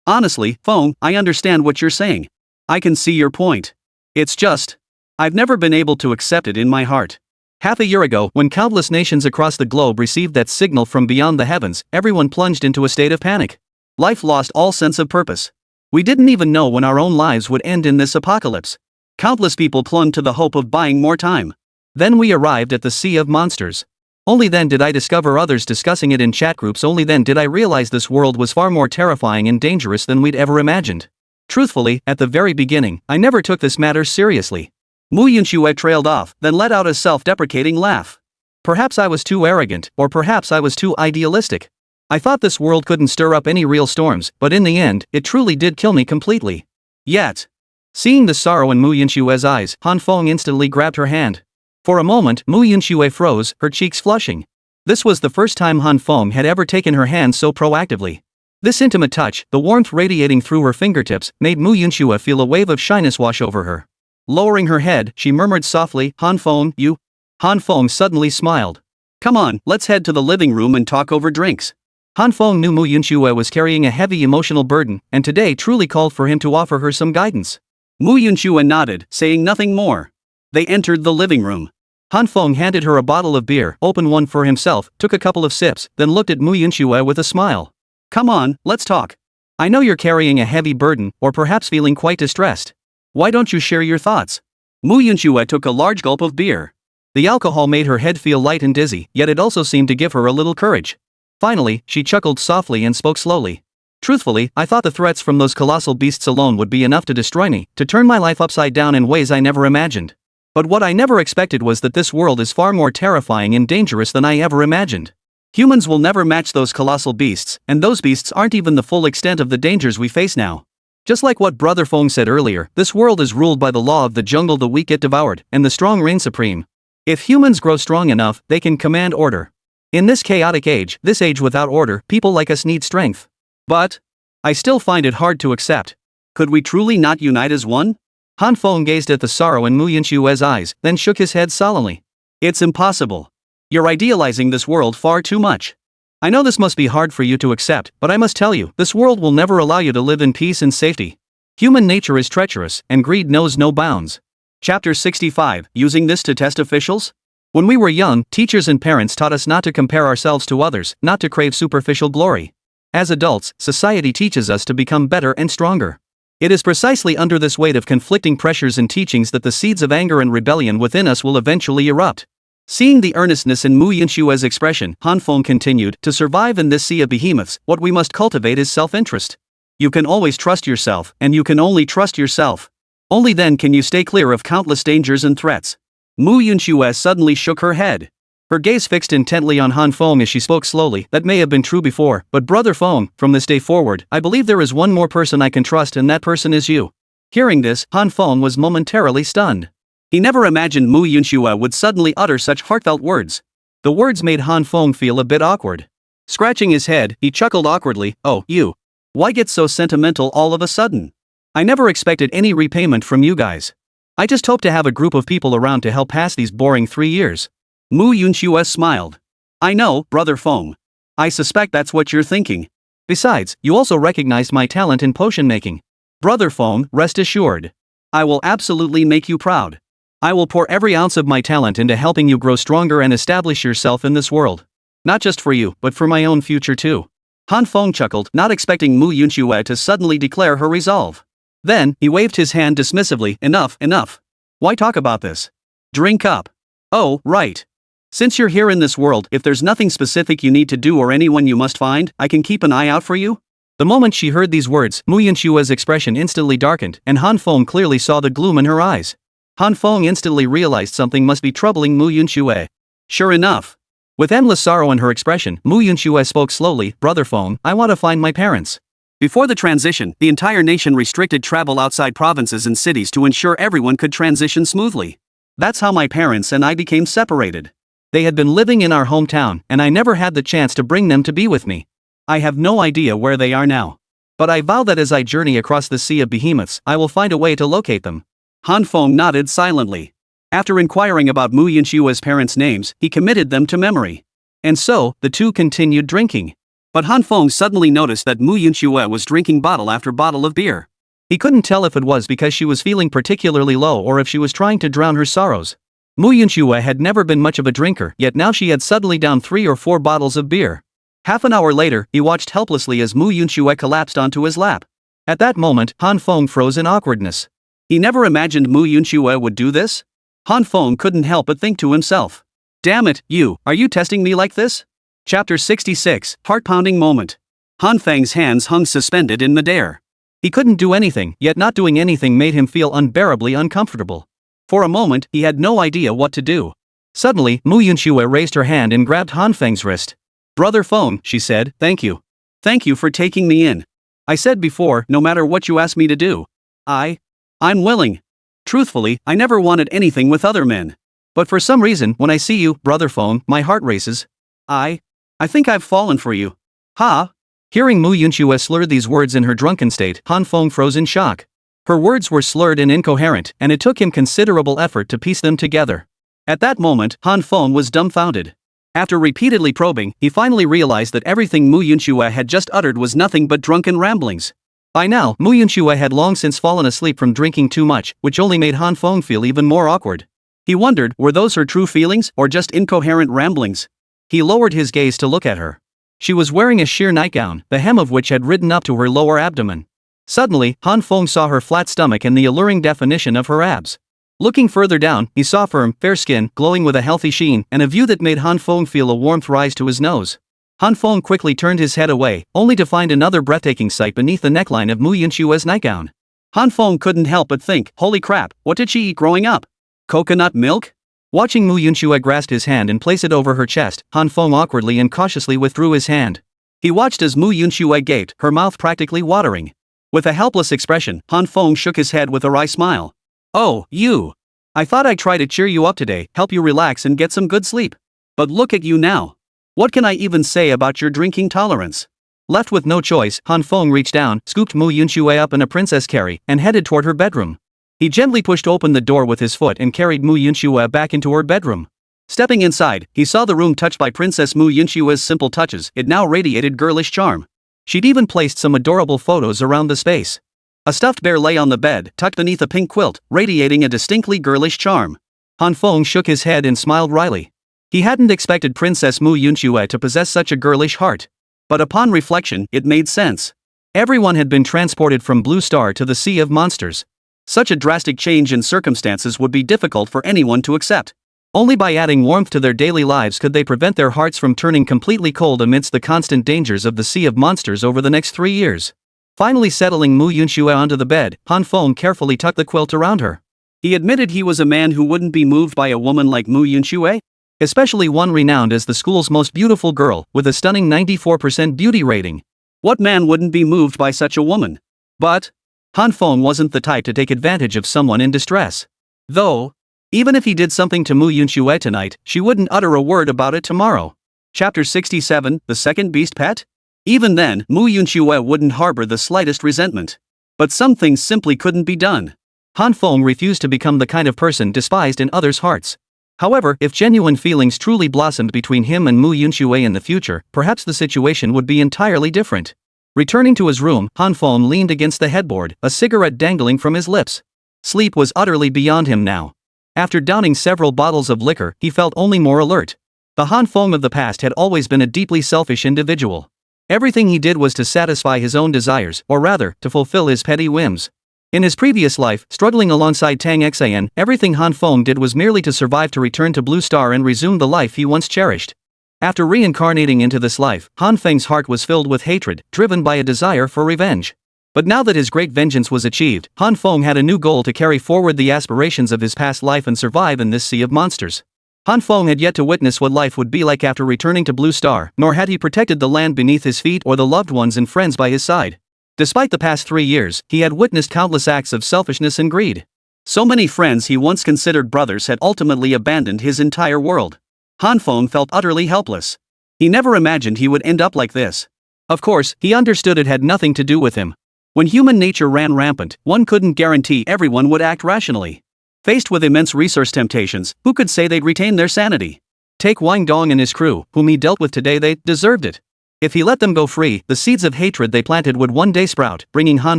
"Honestly, Feng, I understand what you're saying. I can see your point. It's just I've never been able to accept it in my heart. Half a year ago, when countless nations across the globe received that signal from beyond the heavens, everyone plunged into a state of panic. Life lost all sense of purpose. We didn't even know when our own lives would end in this apocalypse. Countless people clung to the hope of buying more time. Then we arrived at the Sea of Monsters. Only then did I discover others discussing it in chat groups. Only then did I realize this world was far more terrifying and dangerous than we'd ever imagined. Truthfully, at the very beginning, I never took this matter seriously. Mu Yunxue trailed off, then let out a self-deprecating laugh. Perhaps I was too arrogant, or perhaps I was too idealistic. I thought this world couldn't stir up any real storms, but in the end, it truly did kill me completely. Yet, seeing the sorrow in Mu Yunxue's eyes, Han Feng instantly grabbed her hand. For a moment, Mu Yunxue froze, her cheeks flushing. This was the first time Han Feng had ever taken her hand so proactively. This intimate touch, the warmth radiating through her fingertips, made Mu Yunxue feel a wave of shyness wash over her. Lowering her head, she murmured softly, Han Feng, you? Han Feng suddenly smiled. Come on, let's head to the living room and talk over drinks. Han Feng knew Mu Yunxue was carrying a heavy emotional burden, and today truly called for him to offer her some guidance. Mu Yunxue nodded, saying nothing more. They entered the living room. Han Feng handed her a bottle of beer, opened one for himself, took a couple of sips, then looked at Mu Yunxue with a smile. Come on, let's talk. I know you're carrying a heavy burden, or perhaps feeling quite distressed. Why don't you share your thoughts? Mu Yunxue took a large gulp of beer. The alcohol made her head feel light and dizzy, yet it also seemed to give her a little courage. Finally, she chuckled softly and spoke slowly. Truthfully, I thought the threats from those colossal beasts alone would be enough to destroy me, to turn my life upside down in ways I never imagined. But what I never expected was that this world is far more terrifying and dangerous than I ever imagined. Humans will never match those colossal beasts, and those beasts aren't even the full extent of the dangers we face now. Just like what Brother Feng said earlier, this world is ruled by the law of the jungle. The weak get devoured, and the strong reign supreme. If humans grow strong enough, they can command order. In this chaotic age, this age without order, people like us need strength. But I still find it hard to accept. Could we truly not unite as one? Han Feng gazed at the sorrow in Mu Yunxue's eyes, then shook his head solemnly. It's impossible. You're idealizing this world far too much. I know this must be hard for you to accept, but I must tell you, this world will never allow you to live in peace and safety. Human nature is treacherous, and greed knows no bounds. Chapter 65, Using this to test officials? When we were young, teachers and parents taught us not to compare ourselves to others, not to crave superficial glory. As adults, society teaches us to become better and stronger. It is precisely under this weight of conflicting pressures and teachings that the seeds of anger and rebellion within us will eventually erupt. Seeing the earnestness in Mu Yunxue's expression, Han Feng continued, to survive in this sea of behemoths, what we must cultivate is self-interest. You can always trust yourself, and you can only trust yourself. Only then can you stay clear of countless dangers and threats. Mu Yunxue suddenly shook her head. Her gaze fixed intently on Han Feng as she spoke slowly. That may have been true before, but Brother Feng, from this day forward, I believe there is one more person I can trust, and that person is you. Hearing this, Han Feng was momentarily stunned. He never imagined Mu Yunxue would suddenly utter such heartfelt words. The words made Han Feng feel a bit awkward. Scratching his head, he chuckled awkwardly. Oh, you. Why get so sentimental all of a sudden? I never expected any repayment from you guys. I just hope to have a group of people around to help pass these boring 3 years. Mu Yunxue smiled. I know, Brother Feng. I suspect that's what you're thinking. Besides, you also recognized my talent in potion making. Brother Feng, rest assured. I will absolutely make you proud. I will pour every ounce of my talent into helping you grow stronger and establish yourself in this world. Not just for you, but for my own future too. Han Feng chuckled, not expecting Mu Yunxue to suddenly declare her resolve. Then, he waved his hand dismissively. Enough, enough. Why talk about this? Drink up. Oh, right. Since you're here in this world, if there's nothing specific you need to do or anyone you must find, I can keep an eye out for you? The moment she heard these words, Mu Yunxue's expression instantly darkened, and Han Feng clearly saw the gloom in her eyes. Han Feng instantly realized something must be troubling Mu Yunxue. Sure enough. With endless sorrow in her expression, Mu Yunxue spoke slowly. Brother Feng, I want to find my parents. Before the transition, the entire nation restricted travel outside provinces and cities to ensure everyone could transition smoothly. That's how my parents and I became separated. They had been living in our hometown, and I never had the chance to bring them to be with me. I have no idea where they are now. But I vow that as I journey across the sea of behemoths, I will find a way to locate them. Han Feng nodded silently. After inquiring about Mu Yunxue's parents' names, he committed them to memory. And so, the two continued drinking. But Han Feng suddenly noticed that Mu Yunxue was drinking bottle after bottle of beer. He couldn't tell if it was because she was feeling particularly low or if she was trying to drown her sorrows. Mu Yunxue had never been much of a drinker, yet now she had suddenly downed 3 or 4 bottles of beer. Half an hour later, he watched helplessly as Mu Yunxue collapsed onto his lap. At that moment, Han Feng froze in awkwardness. He never imagined Mu Yunxue would do this? Han Feng couldn't help but think to himself. Damn it, are you testing me like this? Chapter 66, Heart-Pounding Moment. Han Feng's hands hung suspended in midair. He couldn't do anything, yet not doing anything made him feel unbearably uncomfortable. For a moment, he had no idea what to do. Suddenly, Mu Yunxue raised her hand and grabbed Han Feng's wrist. Brother Feng, she said, thank you. Thank you for taking me in. I said before, no matter what you ask me to do. I'm willing. Truthfully, I never wanted anything with other men. But for some reason, when I see you, Brother Feng, my heart races. I think I've fallen for you. Ha! Hearing Mu Yunxue slur these words in her drunken state, Han Feng froze in shock. Her words were slurred and incoherent, and it took him considerable effort to piece them together. At that moment, Han Feng was dumbfounded. After repeatedly probing, he finally realized that everything Mu Yunxue had just uttered was nothing but drunken ramblings. By now, Mu Yunxue had long since fallen asleep from drinking too much, which only made Han Feng feel even more awkward. He wondered, were those her true feelings, or just incoherent ramblings? He lowered his gaze to look at her. She was wearing a sheer nightgown, the hem of which had ridden up to her lower abdomen. Suddenly, Han Feng saw her flat stomach and the alluring definition of her abs. Looking further down, he saw firm, fair skin, glowing with a healthy sheen, and a view that made Han Feng feel a warmth rise to his nose. Han Feng quickly turned his head away, only to find another breathtaking sight beneath the neckline of Mu Yunxue's nightgown. Han Feng couldn't help but think, holy crap, what did she eat growing up? Coconut milk? Watching Mu Yunxue grasp his hand and place it over her chest, Han Feng awkwardly and cautiously withdrew his hand. He watched as Mu Yunxue gaped, her mouth practically watering. With a helpless expression, Han Feng shook his head with a wry smile. Oh, you. I thought I'd try to cheer you up today, help you relax and get some good sleep. But look at you now. What can I even say about your drinking tolerance? Left with no choice, Han Feng reached down, scooped Mu Yunxue up in a princess carry, and headed toward her bedroom. He gently pushed open the door with his foot and carried Mu Yunxue back into her bedroom. Stepping inside, he saw the room touched by Princess Mu Yunxue's simple touches. It now radiated girlish charm. She'd even placed some adorable photos around the space. A stuffed bear lay on the bed, tucked beneath a pink quilt, radiating a distinctly girlish charm. Han Feng shook his head and smiled wryly. He hadn't expected Princess Mu Yunxue to possess such a girlish heart. But upon reflection, it made sense. Everyone had been transported from Blue Star to the Sea of Monsters. Such a drastic change in circumstances would be difficult for anyone to accept. Only by adding warmth to their daily lives could they prevent their hearts from turning completely cold amidst the constant dangers of the Sea of Monsters over the next 3 years. Finally settling Mu Yunxue onto the bed, Han Feng carefully tucked the quilt around her. He admitted he was a man who wouldn't be moved by a woman like Mu Yunxue, especially one renowned as the school's most beautiful girl, with a stunning 94% beauty rating. What man wouldn't be moved by such a woman? But Han Feng wasn't the type to take advantage of someone in distress. Though, even if he did something to Mu Yunxue tonight, she wouldn't utter a word about it tomorrow. Chapter 67, The Second Beast Pet? Even then, Mu Yunxue wouldn't harbor the slightest resentment. But some things simply couldn't be done. Han Feng refused to become the kind of person despised in others' hearts. However, if genuine feelings truly blossomed between him and Mu Yunxue in the future, perhaps the situation would be entirely different. Returning to his room, Han Feng leaned against the headboard, a cigarette dangling from his lips. Sleep was utterly beyond him now. After downing several bottles of liquor, he felt only more alert. The Han Feng of the past had always been a deeply selfish individual. Everything he did was to satisfy his own desires, or rather, to fulfill his petty whims. In his previous life, struggling alongside Tang Xian, everything Han Feng did was merely to survive to return to Blue Star and resume the life he once cherished. After reincarnating into this life, Han Feng's heart was filled with hatred, driven by a desire for revenge. But now that his great vengeance was achieved, Han Feng had a new goal to carry forward the aspirations of his past life and survive in this sea of monsters. Han Feng had yet to witness what life would be like after returning to Blue Star, nor had he protected the land beneath his feet or the loved ones and friends by his side. Despite the past 3 years, he had witnessed countless acts of selfishness and greed. So many friends he once considered brothers had ultimately abandoned his entire world. Han Feng felt utterly helpless. He never imagined he would end up like this. Of course, he understood it had nothing to do with him. When human nature ran rampant, one couldn't guarantee everyone would act rationally. Faced with immense resource temptations, who could say they'd retain their sanity? Take Wang Dong and his crew, whom he dealt with today. They deserved it. If he let them go free, the seeds of hatred they planted would one day sprout, bringing Han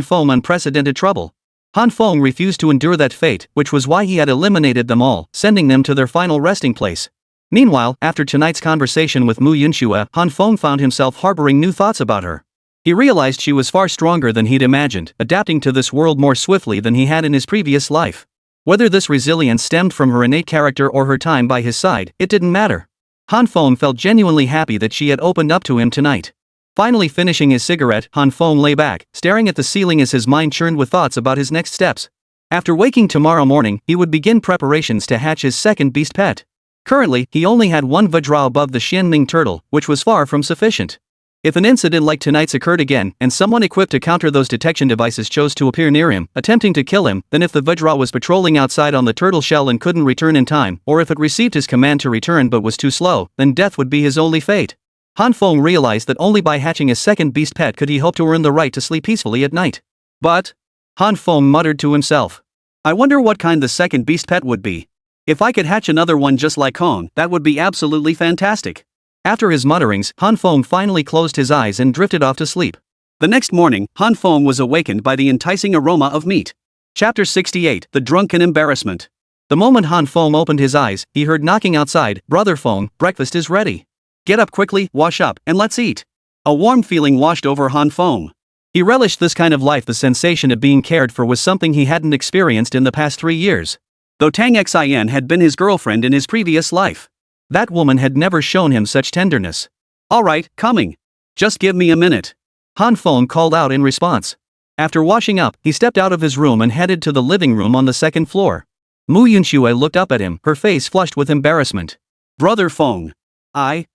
Feng unprecedented trouble. Han Feng refused to endure that fate, which was why he had eliminated them all, sending them to their final resting place. Meanwhile, after tonight's conversation with Mu Yunxue, Han Feng found himself harboring new thoughts about her. He realized she was far stronger than he'd imagined, adapting to this world more swiftly than he had in his previous life. Whether this resilience stemmed from her innate character or her time by his side, it didn't matter. Han Feng felt genuinely happy that she had opened up to him tonight. Finally finishing his cigarette, Han Feng lay back, staring at the ceiling as his mind churned with thoughts about his next steps. After waking tomorrow morning, he would begin preparations to hatch his second beast pet. Currently, he only had one Vajra above the Xianming turtle, which was far from sufficient. If an incident like tonight's occurred again, and someone equipped to counter those detection devices chose to appear near him, attempting to kill him, then if the Vajra was patrolling outside on the turtle shell and couldn't return in time, or if it received his command to return but was too slow, then death would be his only fate. Han Feng realized that only by hatching a second beast pet could he hope to earn the right to sleep peacefully at night. But, Han Feng muttered to himself, I wonder what kind the second beast pet would be. If I could hatch another one just like Kong, that would be absolutely fantastic. After his mutterings, Han Feng finally closed his eyes and drifted off to sleep. The next morning, Han Feng was awakened by the enticing aroma of meat. Chapter 68, The Drunken Embarrassment. The moment Han Feng opened his eyes, he heard knocking outside. Brother Feng, breakfast is ready. Get up quickly, wash up, and let's eat. A warm feeling washed over Han Feng. He relished this kind of life. The sensation of being cared for was something he hadn't experienced in the past 3 years. Though Tang Xin had been his girlfriend in his previous life, that woman had never shown him such tenderness. Alright, coming. Just give me a minute. Han Feng called out in response. After washing up, he stepped out of his room and headed to the living room on the second floor. Mu Yunxue looked up at him, her face flushed with embarrassment. Brother Feng. I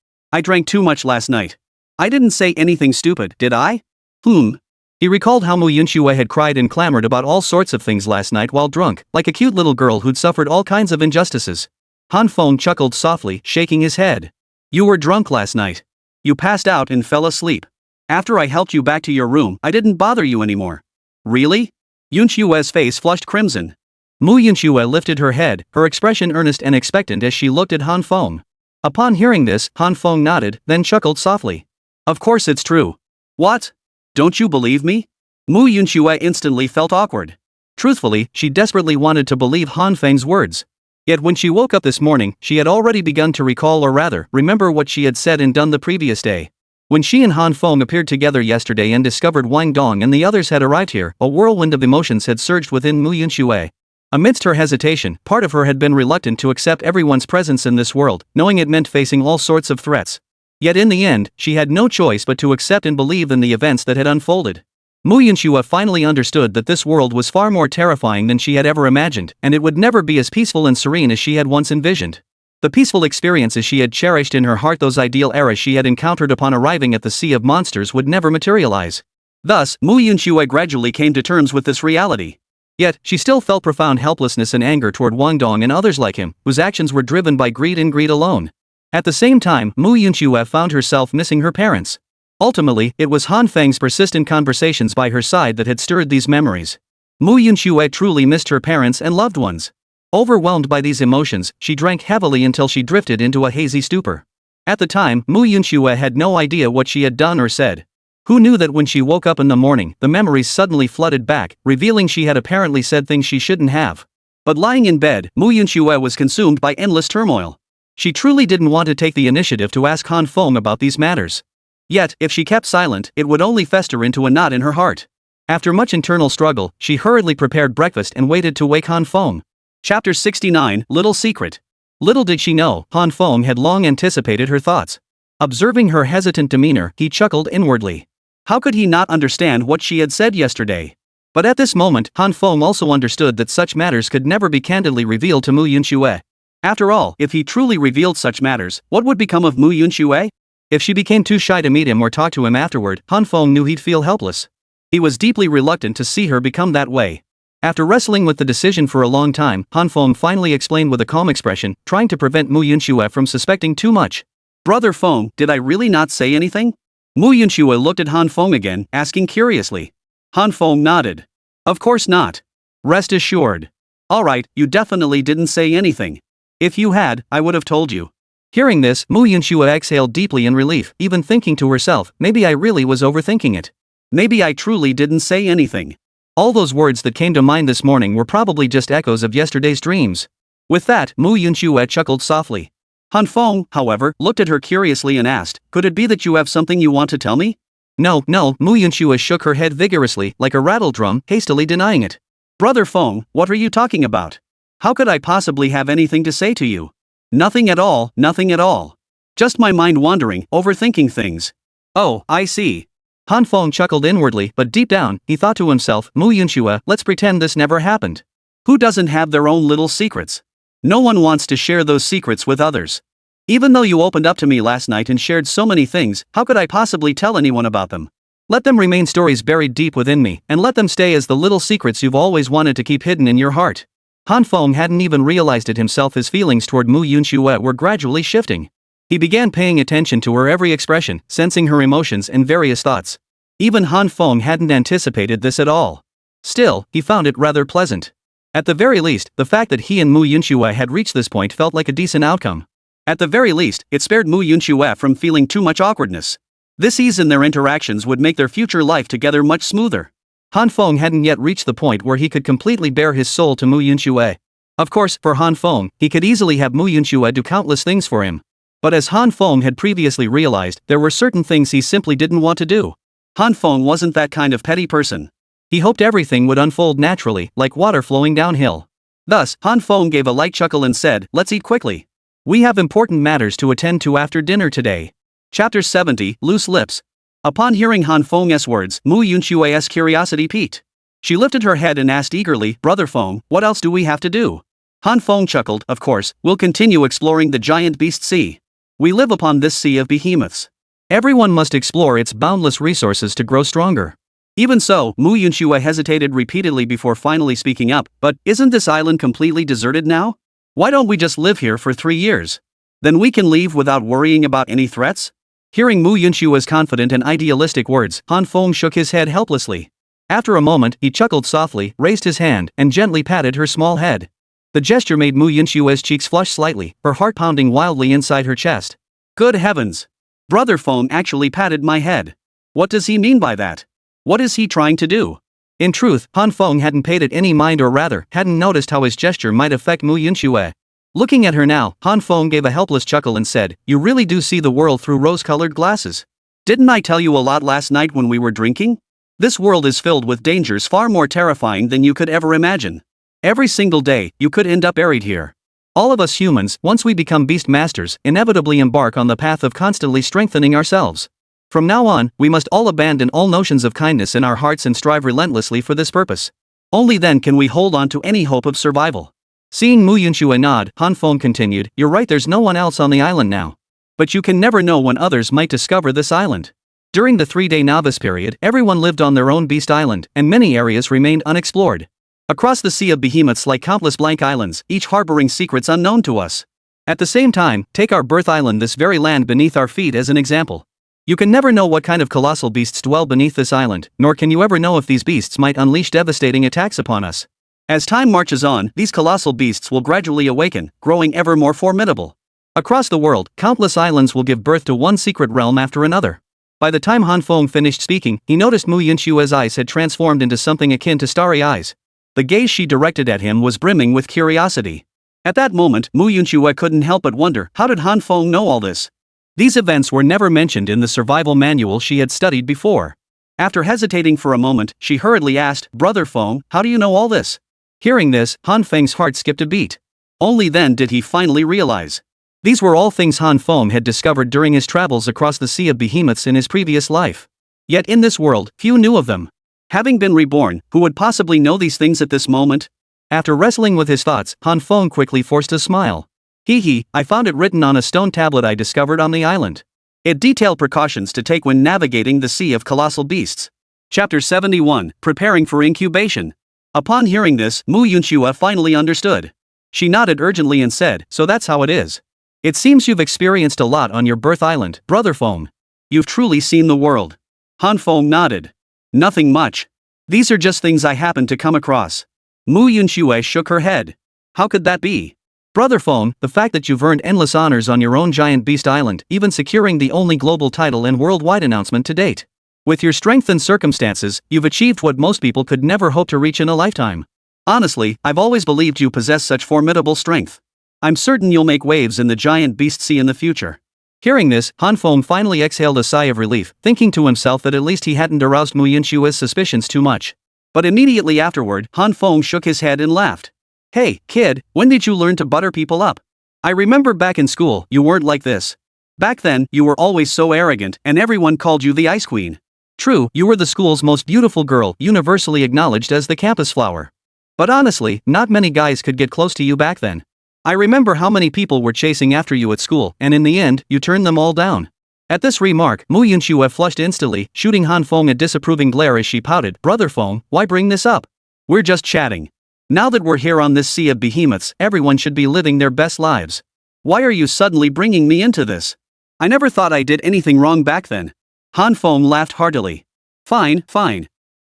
drank too much last night. I didn't say anything stupid, did I? He recalled how Mu Yunxue had cried and clamored about all sorts of things last night while drunk, like a cute little girl who'd suffered all kinds of injustices. Han Feng chuckled softly, shaking his head. You were drunk last night. You passed out and fell asleep. After I helped you back to your room, I didn't bother you anymore. Really? Yunxue's face flushed crimson. Mu Yunxue lifted her head, her expression earnest and expectant as she looked at Han Feng. Upon hearing this, Han Feng nodded, then chuckled softly. Of course it's true. What? Don't you believe me? Mu Yunxue instantly felt awkward. Truthfully, she desperately wanted to believe Han Feng's words. Yet when she woke up this morning, she had already begun to recall, or rather, remember what she had said and done the previous day. When she and Han Feng appeared together yesterday and discovered Wang Dong and the others had arrived here, a whirlwind of emotions had surged within Mu Yunxue. Amidst her hesitation, part of her had been reluctant to accept everyone's presence in this world, knowing it meant facing all sorts of threats. Yet in the end, she had no choice but to accept and believe in the events that had unfolded. Mu Yunxue finally understood that this world was far more terrifying than she had ever imagined, and it would never be as peaceful and serene as she had once envisioned. The peaceful experiences she had cherished in her heart, those ideal eras she had encountered upon arriving at the Sea of Monsters, would never materialize. Thus, Mu Yunxue gradually came to terms with this reality. Yet, she still felt profound helplessness and anger toward Wang Dong and others like him, whose actions were driven by greed and greed alone. At the same time, Mu Yunxue found herself missing her parents. Ultimately, it was Han Feng's persistent conversations by her side that had stirred these memories. Mu Yunxue truly missed her parents and loved ones. Overwhelmed by these emotions, she drank heavily until she drifted into a hazy stupor. At the time, Mu Yunxue had no idea what she had done or said. Who knew that when she woke up in the morning, the memories suddenly flooded back, revealing she had apparently said things she shouldn't have. But lying in bed, Mu Yunxue was consumed by endless turmoil. She truly didn't want to take the initiative to ask Han Feng about these matters. Yet, if she kept silent, it would only fester into a knot in her heart. After much internal struggle, she hurriedly prepared breakfast and waited to wake Han Feng. Chapter 69, Little Secret. Little did she know, Han Feng had long anticipated her thoughts. Observing her hesitant demeanor, he chuckled inwardly. How could he not understand what she had said yesterday? But at this moment, Han Feng also understood that such matters could never be candidly revealed to Mu Yunxue. After all, if he truly revealed such matters, what would become of Mu Yunxue? If she became too shy to meet him or talk to him afterward, Han Feng knew he'd feel helpless. He was deeply reluctant to see her become that way. After wrestling with the decision for a long time, Han Feng finally explained with a calm expression, trying to prevent Mu Yunxue from suspecting too much. Brother Feng, did I really not say anything? Mu Yunxue looked at Han Feng again, asking curiously. Han Feng nodded. Of course not. Rest assured. Alright, you definitely didn't say anything. If you had, I would have told you. Hearing this, Mu Yunxue exhaled deeply in relief, even thinking to herself, maybe I really was overthinking it. Maybe I truly didn't say anything. All those words that came to mind this morning were probably just echoes of yesterday's dreams. With that, Mu Yunxue chuckled softly. Han Feng, however, looked at her curiously and asked, could it be that you have something you want to tell me? No, Mu Yunxue shook her head vigorously, like a rattle drum, hastily denying it. Brother Feng, what are you talking about? How could I possibly have anything to say to you? Nothing at all, nothing at all. Just my mind wandering, overthinking things. Oh, I see. Han Feng chuckled inwardly, but deep down, he thought to himself, Mu Yunxue, let's pretend this never happened. Who doesn't have their own little secrets? No one wants to share those secrets with others. Even though you opened up to me last night and shared so many things, how could I possibly tell anyone about them? Let them remain stories buried deep within me, and let them stay as the little secrets you've always wanted to keep hidden in your heart. Han Feng hadn't even realized it himself. His feelings toward Mu Yunxue were gradually shifting. He began paying attention to her every expression, sensing her emotions and various thoughts. Even Han Feng hadn't anticipated this at all. Still, he found it rather pleasant. At the very least, the fact that he and Mu Yunxue had reached this point felt like a decent outcome. At the very least, it spared Mu Yunxue from feeling too much awkwardness. This ease in their interactions would make their future life together much smoother. Han Feng hadn't yet reached the point where he could completely bare his soul to Mu Yunxue. Of course, for Han Feng, he could easily have Mu Yunxue do countless things for him. But as Han Feng had previously realized, there were certain things he simply didn't want to do. Han Feng wasn't that kind of petty person. He hoped everything would unfold naturally, like water flowing downhill. Thus, Han Feng gave a light chuckle and said, let's eat quickly. We have important matters to attend to after dinner today. Chapter 70, Loose Lips. Upon hearing Han Feng's words, Mu Yunxue's curiosity piqued. She lifted her head and asked eagerly, Brother Feng, what else do we have to do? Han Feng chuckled, of course, we'll continue exploring the giant beast sea. We live upon this sea of behemoths. Everyone must explore its boundless resources to grow stronger. Even so, Mu Yunxue hesitated repeatedly before finally speaking up, but isn't this island completely deserted now? Why don't we just live here for 3 years? Then we can leave without worrying about any threats? Hearing Mu Yunxue's confident and idealistic words, Han Feng shook his head helplessly. After a moment, he chuckled softly, raised his hand, and gently patted her small head. The gesture made Mu Yunxue's cheeks flush slightly, her heart pounding wildly inside her chest. Good heavens! Brother Feng actually patted my head. What does he mean by that? What is he trying to do? In truth, Han Feng hadn't paid it any mind, or rather, hadn't noticed how his gesture might affect Mu Yunxue. Looking at her now, Han Feng gave a helpless chuckle and said, you really do see the world through rose-colored glasses. Didn't I tell you a lot last night when we were drinking? This world is filled with dangers far more terrifying than you could ever imagine. Every single day, you could end up buried here. All of us humans, once we become beast masters, inevitably embark on the path of constantly strengthening ourselves. From now on, we must all abandon all notions of kindness in our hearts and strive relentlessly for this purpose. Only then can we hold on to any hope of survival. Seeing Mu Yunxue nod, Han Feng continued, you're right, there's no one else on the island now. But you can never know when others might discover this island. During the 3-day novice period, everyone lived on their own beast island, and many areas remained unexplored. Across the sea of behemoths lie countless blank islands, each harboring secrets unknown to us. At the same time, take our birth island, this very land beneath our feet, as an example. You can never know what kind of colossal beasts dwell beneath this island, nor can you ever know if these beasts might unleash devastating attacks upon us. As time marches on, these colossal beasts will gradually awaken, growing ever more formidable. Across the world, countless islands will give birth to one secret realm after another. By the time Han Feng finished speaking, he noticed Mu Yunxue's eyes had transformed into something akin to starry eyes. The gaze she directed at him was brimming with curiosity. At that moment, Mu Yunxue couldn't help but wonder, how did Han Feng know all this? These events were never mentioned in the survival manual she had studied before. After hesitating for a moment, she hurriedly asked, Brother Feng, how do you know all this? Hearing this, Han Feng's heart skipped a beat. Only then did he finally realize. These were all things Han Feng had discovered during his travels across the sea of behemoths in his previous life. Yet in this world, few knew of them. Having been reborn, who would possibly know these things at this moment? After wrestling with his thoughts, Han Feng quickly forced a smile. I found it written on a stone tablet I discovered on the island. It detailed precautions to take when navigating the sea of colossal beasts. Chapter 71, Preparing for Incubation. Upon hearing this, Mu Yunxue finally understood. She nodded urgently and said, so that's how it is. It seems you've experienced a lot on your birth island, Brother Feng. You've truly seen the world. Han Feng nodded. Nothing much. These are just things I happened to come across. Mu Yunxue shook her head. How could that be? Brother Phone, the fact that you've earned endless honors on your own giant beast island, even securing the only global title and worldwide announcement to date. With your strength and circumstances, you've achieved what most people could never hope to reach in a lifetime. Honestly, I've always believed you possess such formidable strength. I'm certain you'll make waves in the giant beast sea in the future. Hearing this, Hanfeng finally exhaled a sigh of relief, thinking to himself that at least he hadn't aroused Mu Yunshua's suspicions too much. But immediately afterward, Hanfeng shook his head and laughed. Hey, kid, when did you learn to butter people up? I remember back in school, you weren't like this. Back then, you were always so arrogant, and everyone called you the Ice Queen. True, you were the school's most beautiful girl, universally acknowledged as the campus flower. But honestly, not many guys could get close to you back then. I remember how many people were chasing after you at school, and in the end, you turned them all down. At this remark, Mu Yunxue flushed instantly, shooting Hanfeng a disapproving glare as she pouted. Brother Feng, why bring this up? We're just chatting. Now that we're here on this sea of behemoths, everyone should be living their best lives. Why are you suddenly bringing me into this? I never thought I did anything wrong back then. Hanfeng laughed heartily. Fine.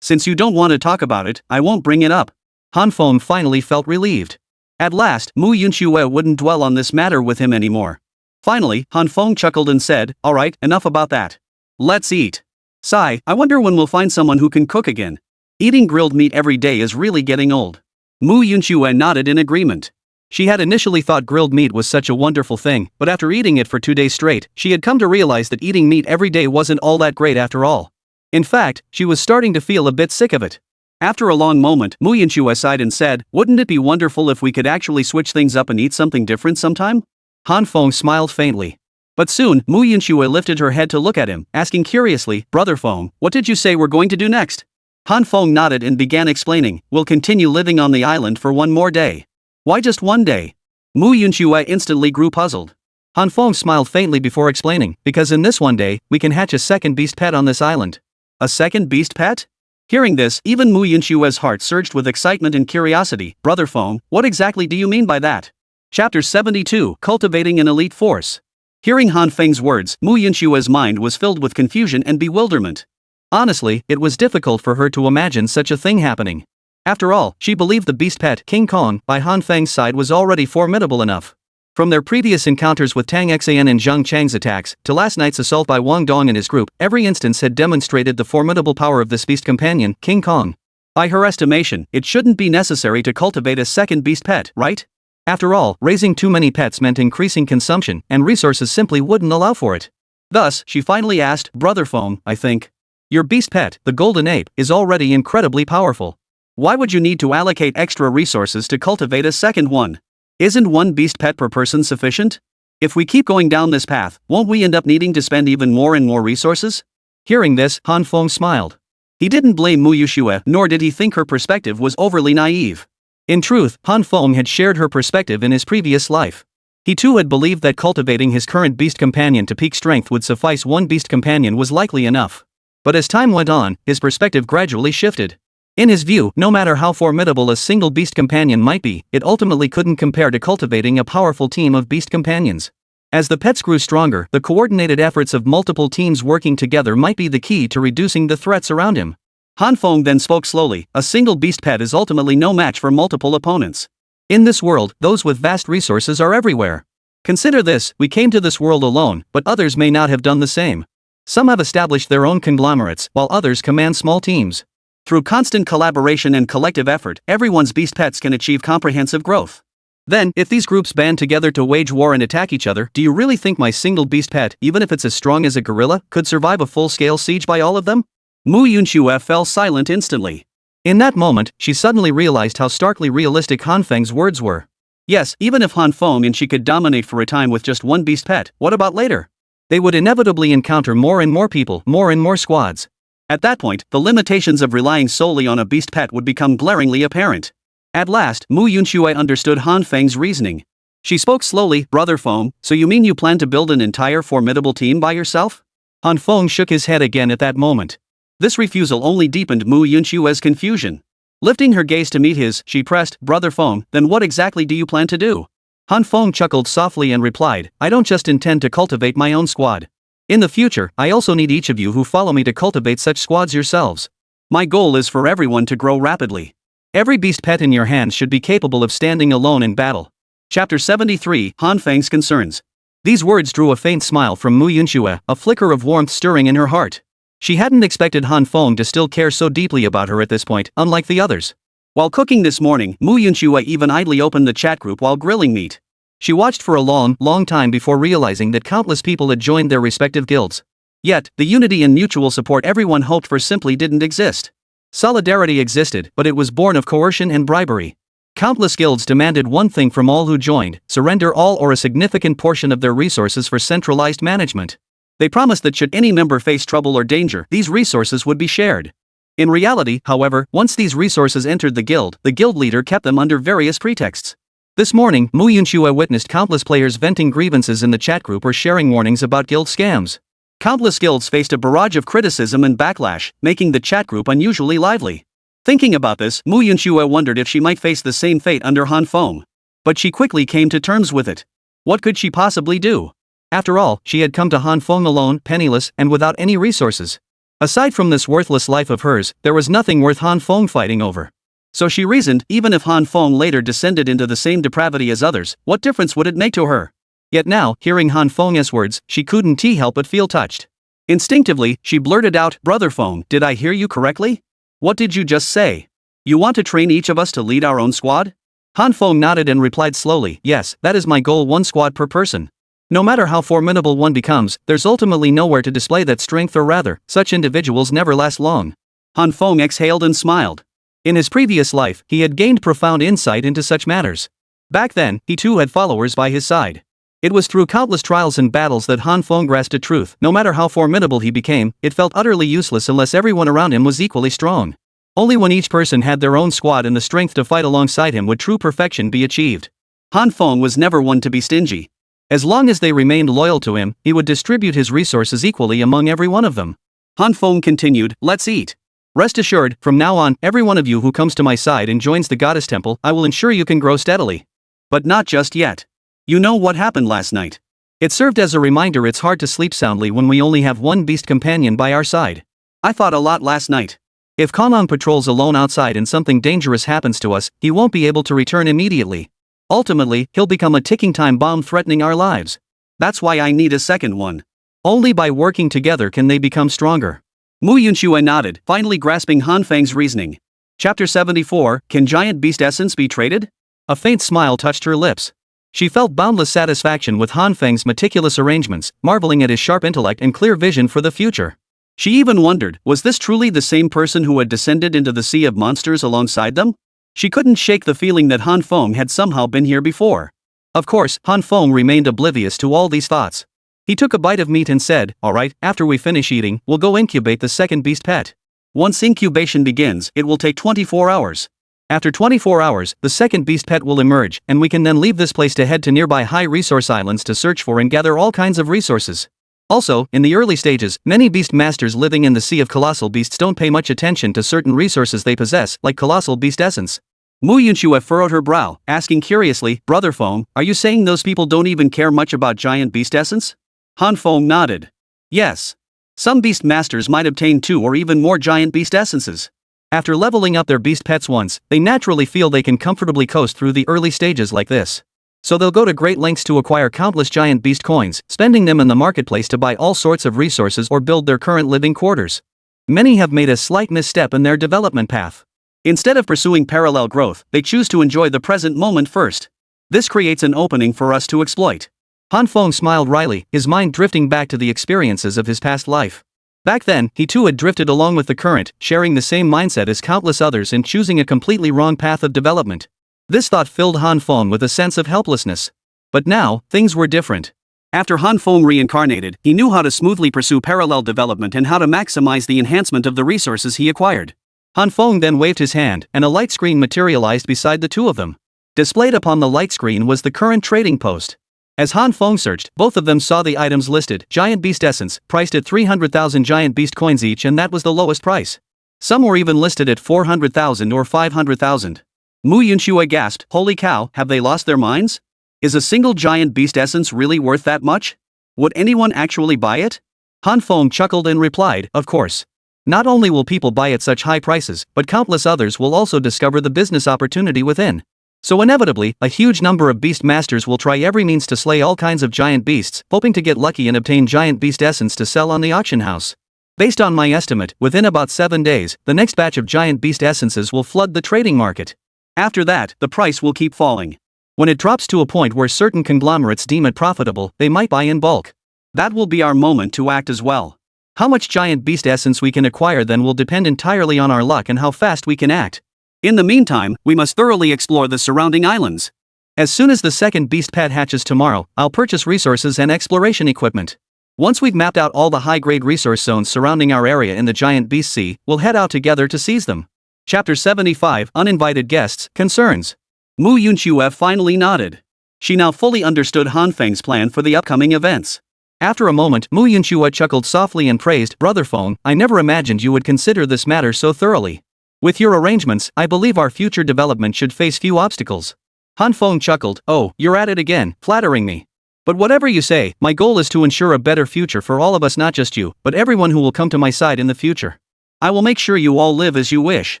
Since you don't want to talk about it, I won't bring it up. Hanfeng finally felt relieved. At last, Mu Yunxue wouldn't dwell on this matter with him anymore. Finally, Hanfeng chuckled and said, alright, enough about that. Let's eat. Sigh, I wonder when we'll find someone who can cook again. Eating grilled meat every day is really getting old. Mu Yunxue nodded in agreement. She had initially thought grilled meat was such a wonderful thing, but after eating it for 2 days straight, she had come to realize that eating meat every day wasn't all that great after all. In fact, she was starting to feel a bit sick of it. After a long moment, Mu Yunxue sighed and said, wouldn't it be wonderful if we could actually switch things up and eat something different sometime? Hanfeng smiled faintly. But soon, Mu Yunxue lifted her head to look at him, asking curiously, Brother Feng, what did you say we're going to do next? Hanfeng nodded and began explaining, we'll continue living on the island for one more day. Why just one day? Mu Yunxue instantly grew puzzled. Hanfeng smiled faintly before explaining, because in this one day, we can hatch a second beast pet on this island. A second beast pet? Hearing this, even Mu Yunshue's heart surged with excitement and curiosity. Brother Feng, what exactly do you mean by that? Chapter 72, Cultivating an Elite Force. Hearing Hanfeng's words, Mu Yunshue's mind was filled with confusion and bewilderment. Honestly, it was difficult for her to imagine such a thing happening. After all, she believed the beast pet, King Kong, by Hanfeng's side was already formidable enough. From their previous encounters with Tang Xan and Zhang Chang's attacks, to last night's assault by Wang Dong and his group, every instance had demonstrated the formidable power of this beast companion, King Kong. By her estimation, it shouldn't be necessary to cultivate a second beast pet, right? After all, raising too many pets meant increasing consumption, and resources simply wouldn't allow for it. Thus, she finally asked, Brother Feng, I think. Your beast pet, the golden ape, is already incredibly powerful. Why would you need to allocate extra resources to cultivate a second one? Isn't one beast pet per person sufficient? If we keep going down this path, won't we end up needing to spend even more and more resources? Hearing this, Hanfeng smiled. He didn't blame Mu Yunshuo, nor did he think her perspective was overly naive. In truth, Hanfeng had shared her perspective in his previous life. He too had believed that cultivating his current beast companion to peak strength would suffice. One beast companion was likely enough. But as time went on, his perspective gradually shifted. In his view, no matter how formidable a single beast companion might be, it ultimately couldn't compare to cultivating a powerful team of beast companions. As the pets grew stronger, the coordinated efforts of multiple teams working together might be the key to reducing the threats around him. Hanfeng then spoke slowly, a single beast pet is ultimately no match for multiple opponents. In this world, those with vast resources are everywhere. Consider this, we came to this world alone, but others may not have done the same. Some have established their own conglomerates, while others command small teams. Through constant collaboration and collective effort, everyone's beast pets can achieve comprehensive growth. Then, if these groups band together to wage war and attack each other, do you really think my single beast pet, even if it's as strong as a gorilla, could survive a full-scale siege by all of them? Mu Yunshuo fell silent instantly. In that moment, she suddenly realized how starkly realistic Hanfeng's words were. Yes, even if Hanfeng and she could dominate for a time with just one beast pet, what about later? They would inevitably encounter more and more people, more and more squads. At that point, the limitations of relying solely on a beast pet would become glaringly apparent. At last, Mu Yunshuo understood Hanfeng's reasoning. She spoke slowly, Brother Feng, so you mean you plan to build an entire formidable team by yourself? Hanfeng shook his head again at that moment. This refusal only deepened Mu Yunshuo's confusion. Lifting her gaze to meet his, she pressed, Brother Feng, then what exactly do you plan to do? Hanfeng chuckled softly and replied, I don't just intend to cultivate my own squad. In the future, I also need each of you who follow me to cultivate such squads yourselves. My goal is for everyone to grow rapidly. Every beast pet in your hands should be capable of standing alone in battle. Chapter 73, Han Feng's Concerns. These words drew a faint smile from Mu Yunxue, a flicker of warmth stirring in her heart. She hadn't expected Han Feng to still care so deeply about her at this point, unlike the others. While cooking this morning, Mu Yunxue even idly opened the chat group while grilling meat. She watched for a long time before realizing that countless people had joined their respective guilds. Yet, the unity and mutual support everyone hoped for simply didn't exist. Solidarity existed, but it was born of coercion and bribery. Countless guilds demanded one thing from all who joined: surrender all or a significant portion of their resources for centralized management. They promised that should any member face trouble or danger, these resources would be shared. In reality, however, once these resources entered the guild leader kept them under various pretexts. This morning, Mu Yunxue witnessed countless players venting grievances in the chat group or sharing warnings about guild scams. Countless guilds faced a barrage of criticism and backlash, making the chat group unusually lively. Thinking about this, Mu Yunxue wondered if she might face the same fate under Han Feng. But she quickly came to terms with it. What could she possibly do? After all, she had come to Han Feng alone, penniless, and without any resources. Aside from this worthless life of hers, there was nothing worth Han Feng fighting over. So she reasoned, even if Han Feng later descended into the same depravity as others, what difference would it make to her? Yet now, hearing Han Feng's words, she couldn't help but feel touched. Instinctively, she blurted out, "Brother Feng, did I hear you correctly? What did you just say? You want to train each of us to lead our own squad?" Han Feng nodded and replied slowly, "Yes, that is my goal, one squad per person. No matter how formidable one becomes, there's ultimately nowhere to display that strength, or rather, such individuals never last long." Han Feng exhaled and smiled. In his previous life, he had gained profound insight into such matters. Back then, he too had followers by his side. It was through countless trials and battles that Han Feng grasped a truth: no matter how formidable he became, it felt utterly useless unless everyone around him was equally strong. Only when each person had their own squad and the strength to fight alongside him would true perfection be achieved. Han Feng was never one to be stingy. As long as they remained loyal to him, he would distribute his resources equally among every one of them. Han Feng continued, "Let's eat. Rest assured, from now on, every one of you who comes to my side and joins the goddess temple, I will ensure you can grow steadily. But not just yet. You know what happened last night. It served as a reminder it's hard to sleep soundly when we only have one beast companion by our side. I thought a lot last night. If Kanan patrols alone outside and something dangerous happens to us, he won't be able to return immediately. Ultimately, he'll become a ticking time bomb threatening our lives. That's why I need a second one. Only by working together can they become stronger." Mu Yunxue nodded, finally grasping Han Feng's reasoning. Chapter 74, Can Giant Beast Essence be Traded? A faint smile touched her lips. She felt boundless satisfaction with Han Feng's meticulous arrangements, marveling at his sharp intellect and clear vision for the future. She even wondered, was this truly the same person who had descended into the sea of monsters alongside them? She couldn't shake the feeling that Han Feng had somehow been here before. Of course, Han Feng remained oblivious to all these thoughts. He took a bite of meat and said, "Alright, after we finish eating, we'll go incubate the second beast pet. Once incubation begins, it will take 24 hours. After 24 hours, the second beast pet will emerge, and we can then leave this place to head to nearby high-resource islands to search for and gather all kinds of resources." Also, in the early stages, many beast masters living in the sea of colossal beasts don't pay much attention to certain resources they possess, like colossal beast essence. Mu Yunxue furrowed her brow, asking curiously, "Brother Feng, are you saying those people don't even care much about giant beast essence?" Han Feng nodded. Yes. Some beast masters might obtain 2 or even more giant beast essences. After leveling up their beast pets once, they naturally feel they can comfortably coast through the early stages like this. So they'll go to great lengths to acquire countless giant beast coins, spending them in the marketplace to buy all sorts of resources or build their current living quarters. Many have made a slight misstep in their development path. Instead of pursuing parallel growth, they choose to enjoy the present moment first. This creates an opening for us to exploit. Han Feng smiled wryly, his mind drifting back to the experiences of his past life. Back then, he too had drifted along with the current, sharing the same mindset as countless others and choosing a completely wrong path of development. This thought filled Han Feng with a sense of helplessness. But now, things were different. After Han Feng reincarnated, he knew how to smoothly pursue parallel development and how to maximize the enhancement of the resources he acquired. Han Feng then waved his hand, and a light screen materialized beside the two of them. Displayed upon the light screen was the current trading post. As Han Feng searched, both of them saw the items listed: Giant Beast Essence, priced at 300,000 Giant Beast coins each, and that was the lowest price. Some were even listed at 400,000 or 500,000. Mu Yunxue gasped, "Holy cow, have they lost their minds? Is a single Giant Beast Essence really worth that much? Would anyone actually buy it?" Han Feng chuckled and replied, "Of course. Not only will people buy at such high prices, but countless others will also discover the business opportunity within. So inevitably, a huge number of beast masters will try every means to slay all kinds of giant beasts, hoping to get lucky and obtain giant beast essence to sell on the auction house. Based on my estimate, within about 7 days, the next batch of giant beast essences will flood the trading market. After that, the price will keep falling. When it drops to a point where certain conglomerates deem it profitable, they might buy in bulk. That will be our moment to act as well. How much giant beast essence we can acquire then will depend entirely on our luck and how fast we can act. In the meantime, we must thoroughly explore the surrounding islands. As soon as the second beast pet hatches tomorrow, I'll purchase resources and exploration equipment. Once we've mapped out all the high-grade resource zones surrounding our area in the giant beast sea, we'll head out together to seize them. Chapter 75, Uninvited Guests, Concerns. Mu Yunxue finally nodded. She now fully understood Han Feng's plan for the upcoming events. After a moment, Mu Yunxue chuckled softly and praised, "Brother Feng, I never imagined you would consider this matter so thoroughly. With your arrangements, I believe our future development should face few obstacles." Han Feng chuckled, "Oh, you're at it again, flattering me. But whatever you say, my goal is to ensure a better future for all of us, not just you, but everyone who will come to my side in the future. I will make sure you all live as you wish."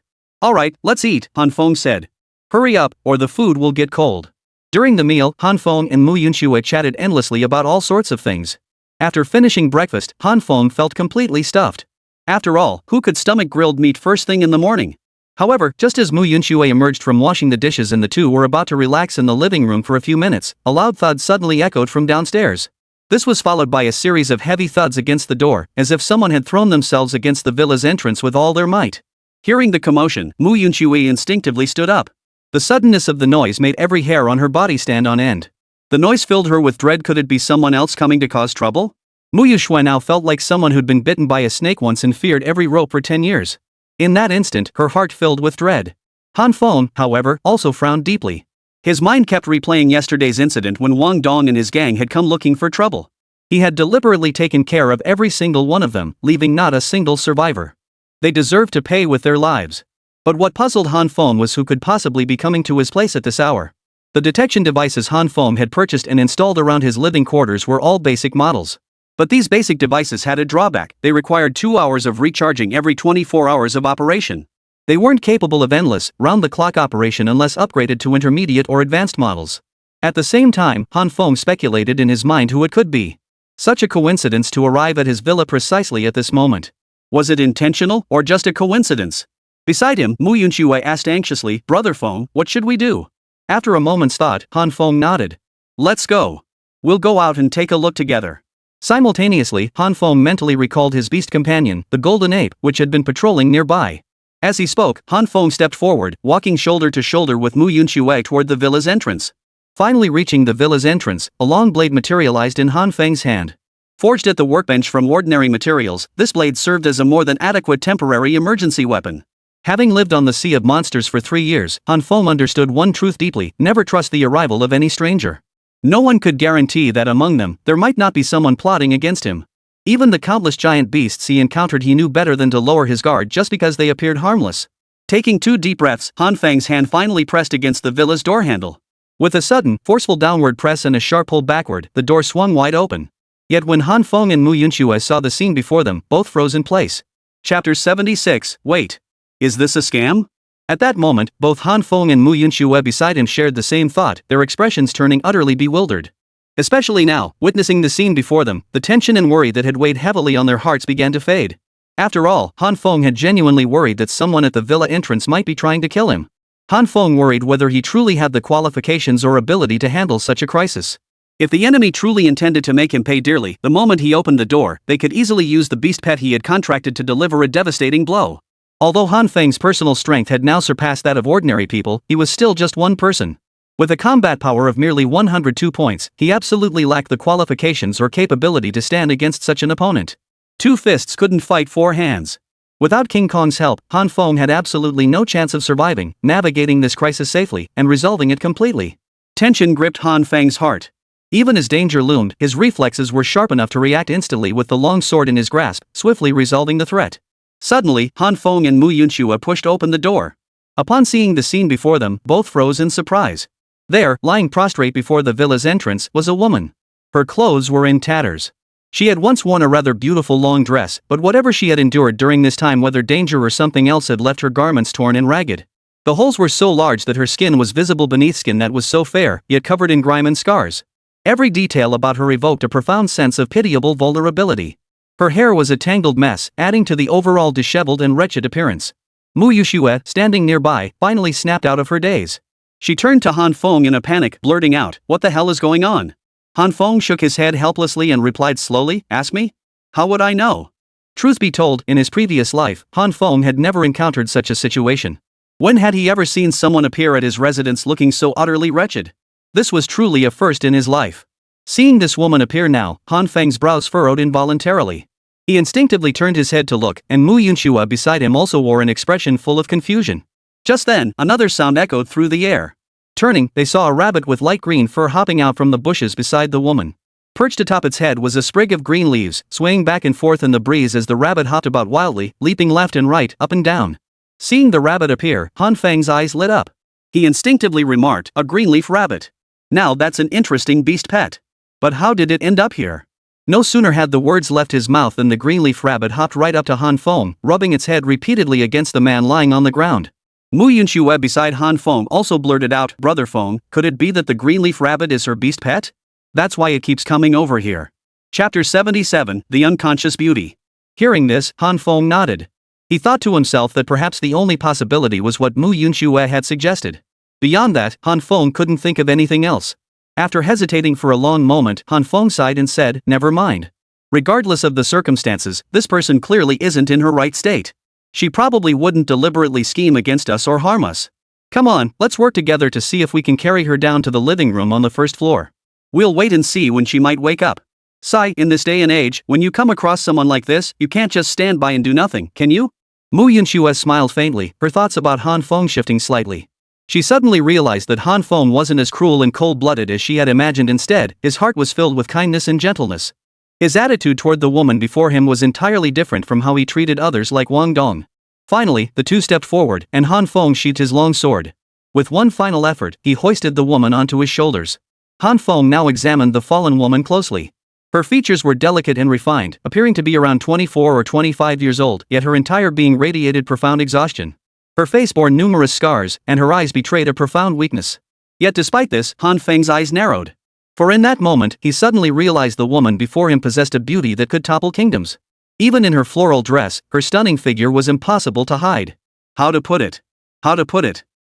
"Alright, let's eat," Han Feng said. "Hurry up, or the food will get cold." During the meal, Han Feng and Mu Yunxue chatted endlessly about all sorts of things. After finishing breakfast, Han Feng felt completely stuffed. After all, who could stomach grilled meat first thing in the morning? However, just as Mu Yunxue emerged from washing the dishes and the two were about to relax in the living room for a few minutes, a loud thud suddenly echoed from downstairs. This was followed by a series of heavy thuds against the door, as if someone had thrown themselves against the villa's entrance with all their might. Hearing the commotion, Mu Yunxue instinctively stood up. The suddenness of the noise made every hair on her body stand on end. The noise filled her with dread. Could it be someone else coming to cause trouble? Mu Yunxue now felt like someone who'd been bitten by a snake once and feared every rope for 10 years. In that instant, her heart filled with dread. Han Feng, however, also frowned deeply. His mind kept replaying yesterday's incident when Wang Dong and his gang had come looking for trouble. He had deliberately taken care of every single one of them, leaving not a single survivor. They deserved to pay with their lives. But what puzzled Han Feng was who could possibly be coming to his place at this hour. The detection devices Han Feng had purchased and installed around his living quarters were all basic models. But these basic devices had a drawback: they required 2 hours of recharging every 24 hours of operation. They weren't capable of endless, round-the-clock operation unless upgraded to intermediate or advanced models. At the same time, Han Feng speculated in his mind who it could be. Such a coincidence to arrive at his villa precisely at this moment. Was it intentional, or just a coincidence? Beside him, Mu Yunxue asked anxiously, "Brother Feng, what should we do?" After a moment's thought, Han Feng nodded. "Let's go. We'll go out and take a look together." Simultaneously, Han Feng mentally recalled his beast companion, the golden ape, which had been patrolling nearby. As he spoke, Han Feng stepped forward, walking shoulder to shoulder with Mu Yunxue toward the villa's entrance. Finally reaching the villa's entrance, a long blade materialized in Han Feng's hand. Forged at the workbench from ordinary materials, this blade served as a more than adequate temporary emergency weapon. Having lived on the Sea of Monsters for 3 years, Han Feng understood one truth deeply: never trust the arrival of any stranger. No one could guarantee that among them, there might not be someone plotting against him. Even the countless giant beasts he encountered, he knew better than to lower his guard just because they appeared harmless. Taking 2 deep breaths, Han Feng's hand finally pressed against the villa's door handle. With a sudden, forceful downward press and a sharp pull backward, the door swung wide open. Yet when Han Feng and Mu Yunxue saw the scene before them, both froze in place. Chapter 76, Wait. Is this a scam? At that moment, both Han Feng and Mu Yunxue beside him shared the same thought, their expressions turning utterly bewildered. Especially now, witnessing the scene before them, the tension and worry that had weighed heavily on their hearts began to fade. After all, Han Feng had genuinely worried that someone at the villa entrance might be trying to kill him. Han Feng worried whether he truly had the qualifications or ability to handle such a crisis. If the enemy truly intended to make him pay dearly, the moment he opened the door, they could easily use the beast pet he had contracted to deliver a devastating blow. Although Han Feng's personal strength had now surpassed that of ordinary people, he was still just one person. With a combat power of merely 102 points, he absolutely lacked the qualifications or capability to stand against such an opponent. 2 fists couldn't fight 4 hands. Without King Kong's help, Han Feng had absolutely no chance of surviving, navigating this crisis safely, and resolving it completely. Tension gripped Han Feng's heart. Even as danger loomed, his reflexes were sharp enough to react instantly with the long sword in his grasp, swiftly resolving the threat. Suddenly, Han Feng and Mu Yunxue pushed open the door. Upon seeing the scene before them, both froze in surprise. There, lying prostrate before the villa's entrance, was a woman. Her clothes were in tatters. She had once worn a rather beautiful long dress, but whatever she had endured during this time, whether danger or something else, had left her garments torn and ragged. The holes were so large that her skin was visible beneath skin that was so fair, yet covered in grime and scars. Every detail about her evoked a profound sense of pitiable vulnerability. Her hair was a tangled mess, adding to the overall disheveled and wretched appearance. Mu Yushue, standing nearby, finally snapped out of her daze. She turned to Han Feng in a panic, blurting out, "What the hell is going on?" Han Feng shook his head helplessly and replied slowly, "Ask me? How would I know?" Truth be told, in his previous life, Han Feng had never encountered such a situation. When had he ever seen someone appear at his residence looking so utterly wretched? This was truly a first in his life. Seeing this woman appear now, Han Feng's brows furrowed involuntarily. He instinctively turned his head to look, and Mu Yunxue beside him also wore an expression full of confusion. Just then, another sound echoed through the air. Turning, they saw a rabbit with light green fur hopping out from the bushes beside the woman. Perched atop its head was a sprig of green leaves, swaying back and forth in the breeze as the rabbit hopped about wildly, leaping left and right, up and down. Seeing the rabbit appear, Han Feng's eyes lit up. He instinctively remarked, "A greenleaf rabbit. Now that's an interesting beast pet. But how did it end up here?" No sooner had the words left his mouth than the greenleaf rabbit hopped right up to Han Feng, rubbing its head repeatedly against the man lying on the ground. Mu Yunxue beside Han Feng also blurted out, "Brother Feng, could it be that the greenleaf rabbit is her beast pet? That's why it keeps coming over here." Chapter 77, The Unconscious Beauty. Hearing this, Han Feng nodded. He thought to himself that perhaps the only possibility was what Mu Yunxue had suggested. Beyond that, Han Feng couldn't think of anything else. After hesitating for a long moment, Han Feng sighed and said, "Never mind. Regardless of the circumstances, this person clearly isn't in her right state. She probably wouldn't deliberately scheme against us or harm us. Come on, let's work together to see if we can carry her down to the living room on the first floor. We'll wait and see when she might wake up." Sigh, in this day and age, when you come across someone like this, you can't just stand by and do nothing, can you? Mu Yunxue smiled faintly, her thoughts about Han Feng shifting slightly. She suddenly realized that Han Feng wasn't as cruel and cold-blooded as she had imagined. Instead, his heart was filled with kindness and gentleness. His attitude toward the woman before him was entirely different from how he treated others like Wang Dong. Finally, the two stepped forward, and Han Feng sheathed his long sword. With one final effort, he hoisted the woman onto his shoulders. Han Feng now examined the fallen woman closely. Her features were delicate and refined, appearing to be around 24 or 25 years old, yet her entire being radiated profound exhaustion. Her face bore numerous scars, and her eyes betrayed a profound weakness. Yet despite this, Han Feng's eyes narrowed. For in that moment, he suddenly realized the woman before him possessed a beauty that could topple kingdoms. Even in her floral dress, her stunning figure was impossible to hide. How to put it?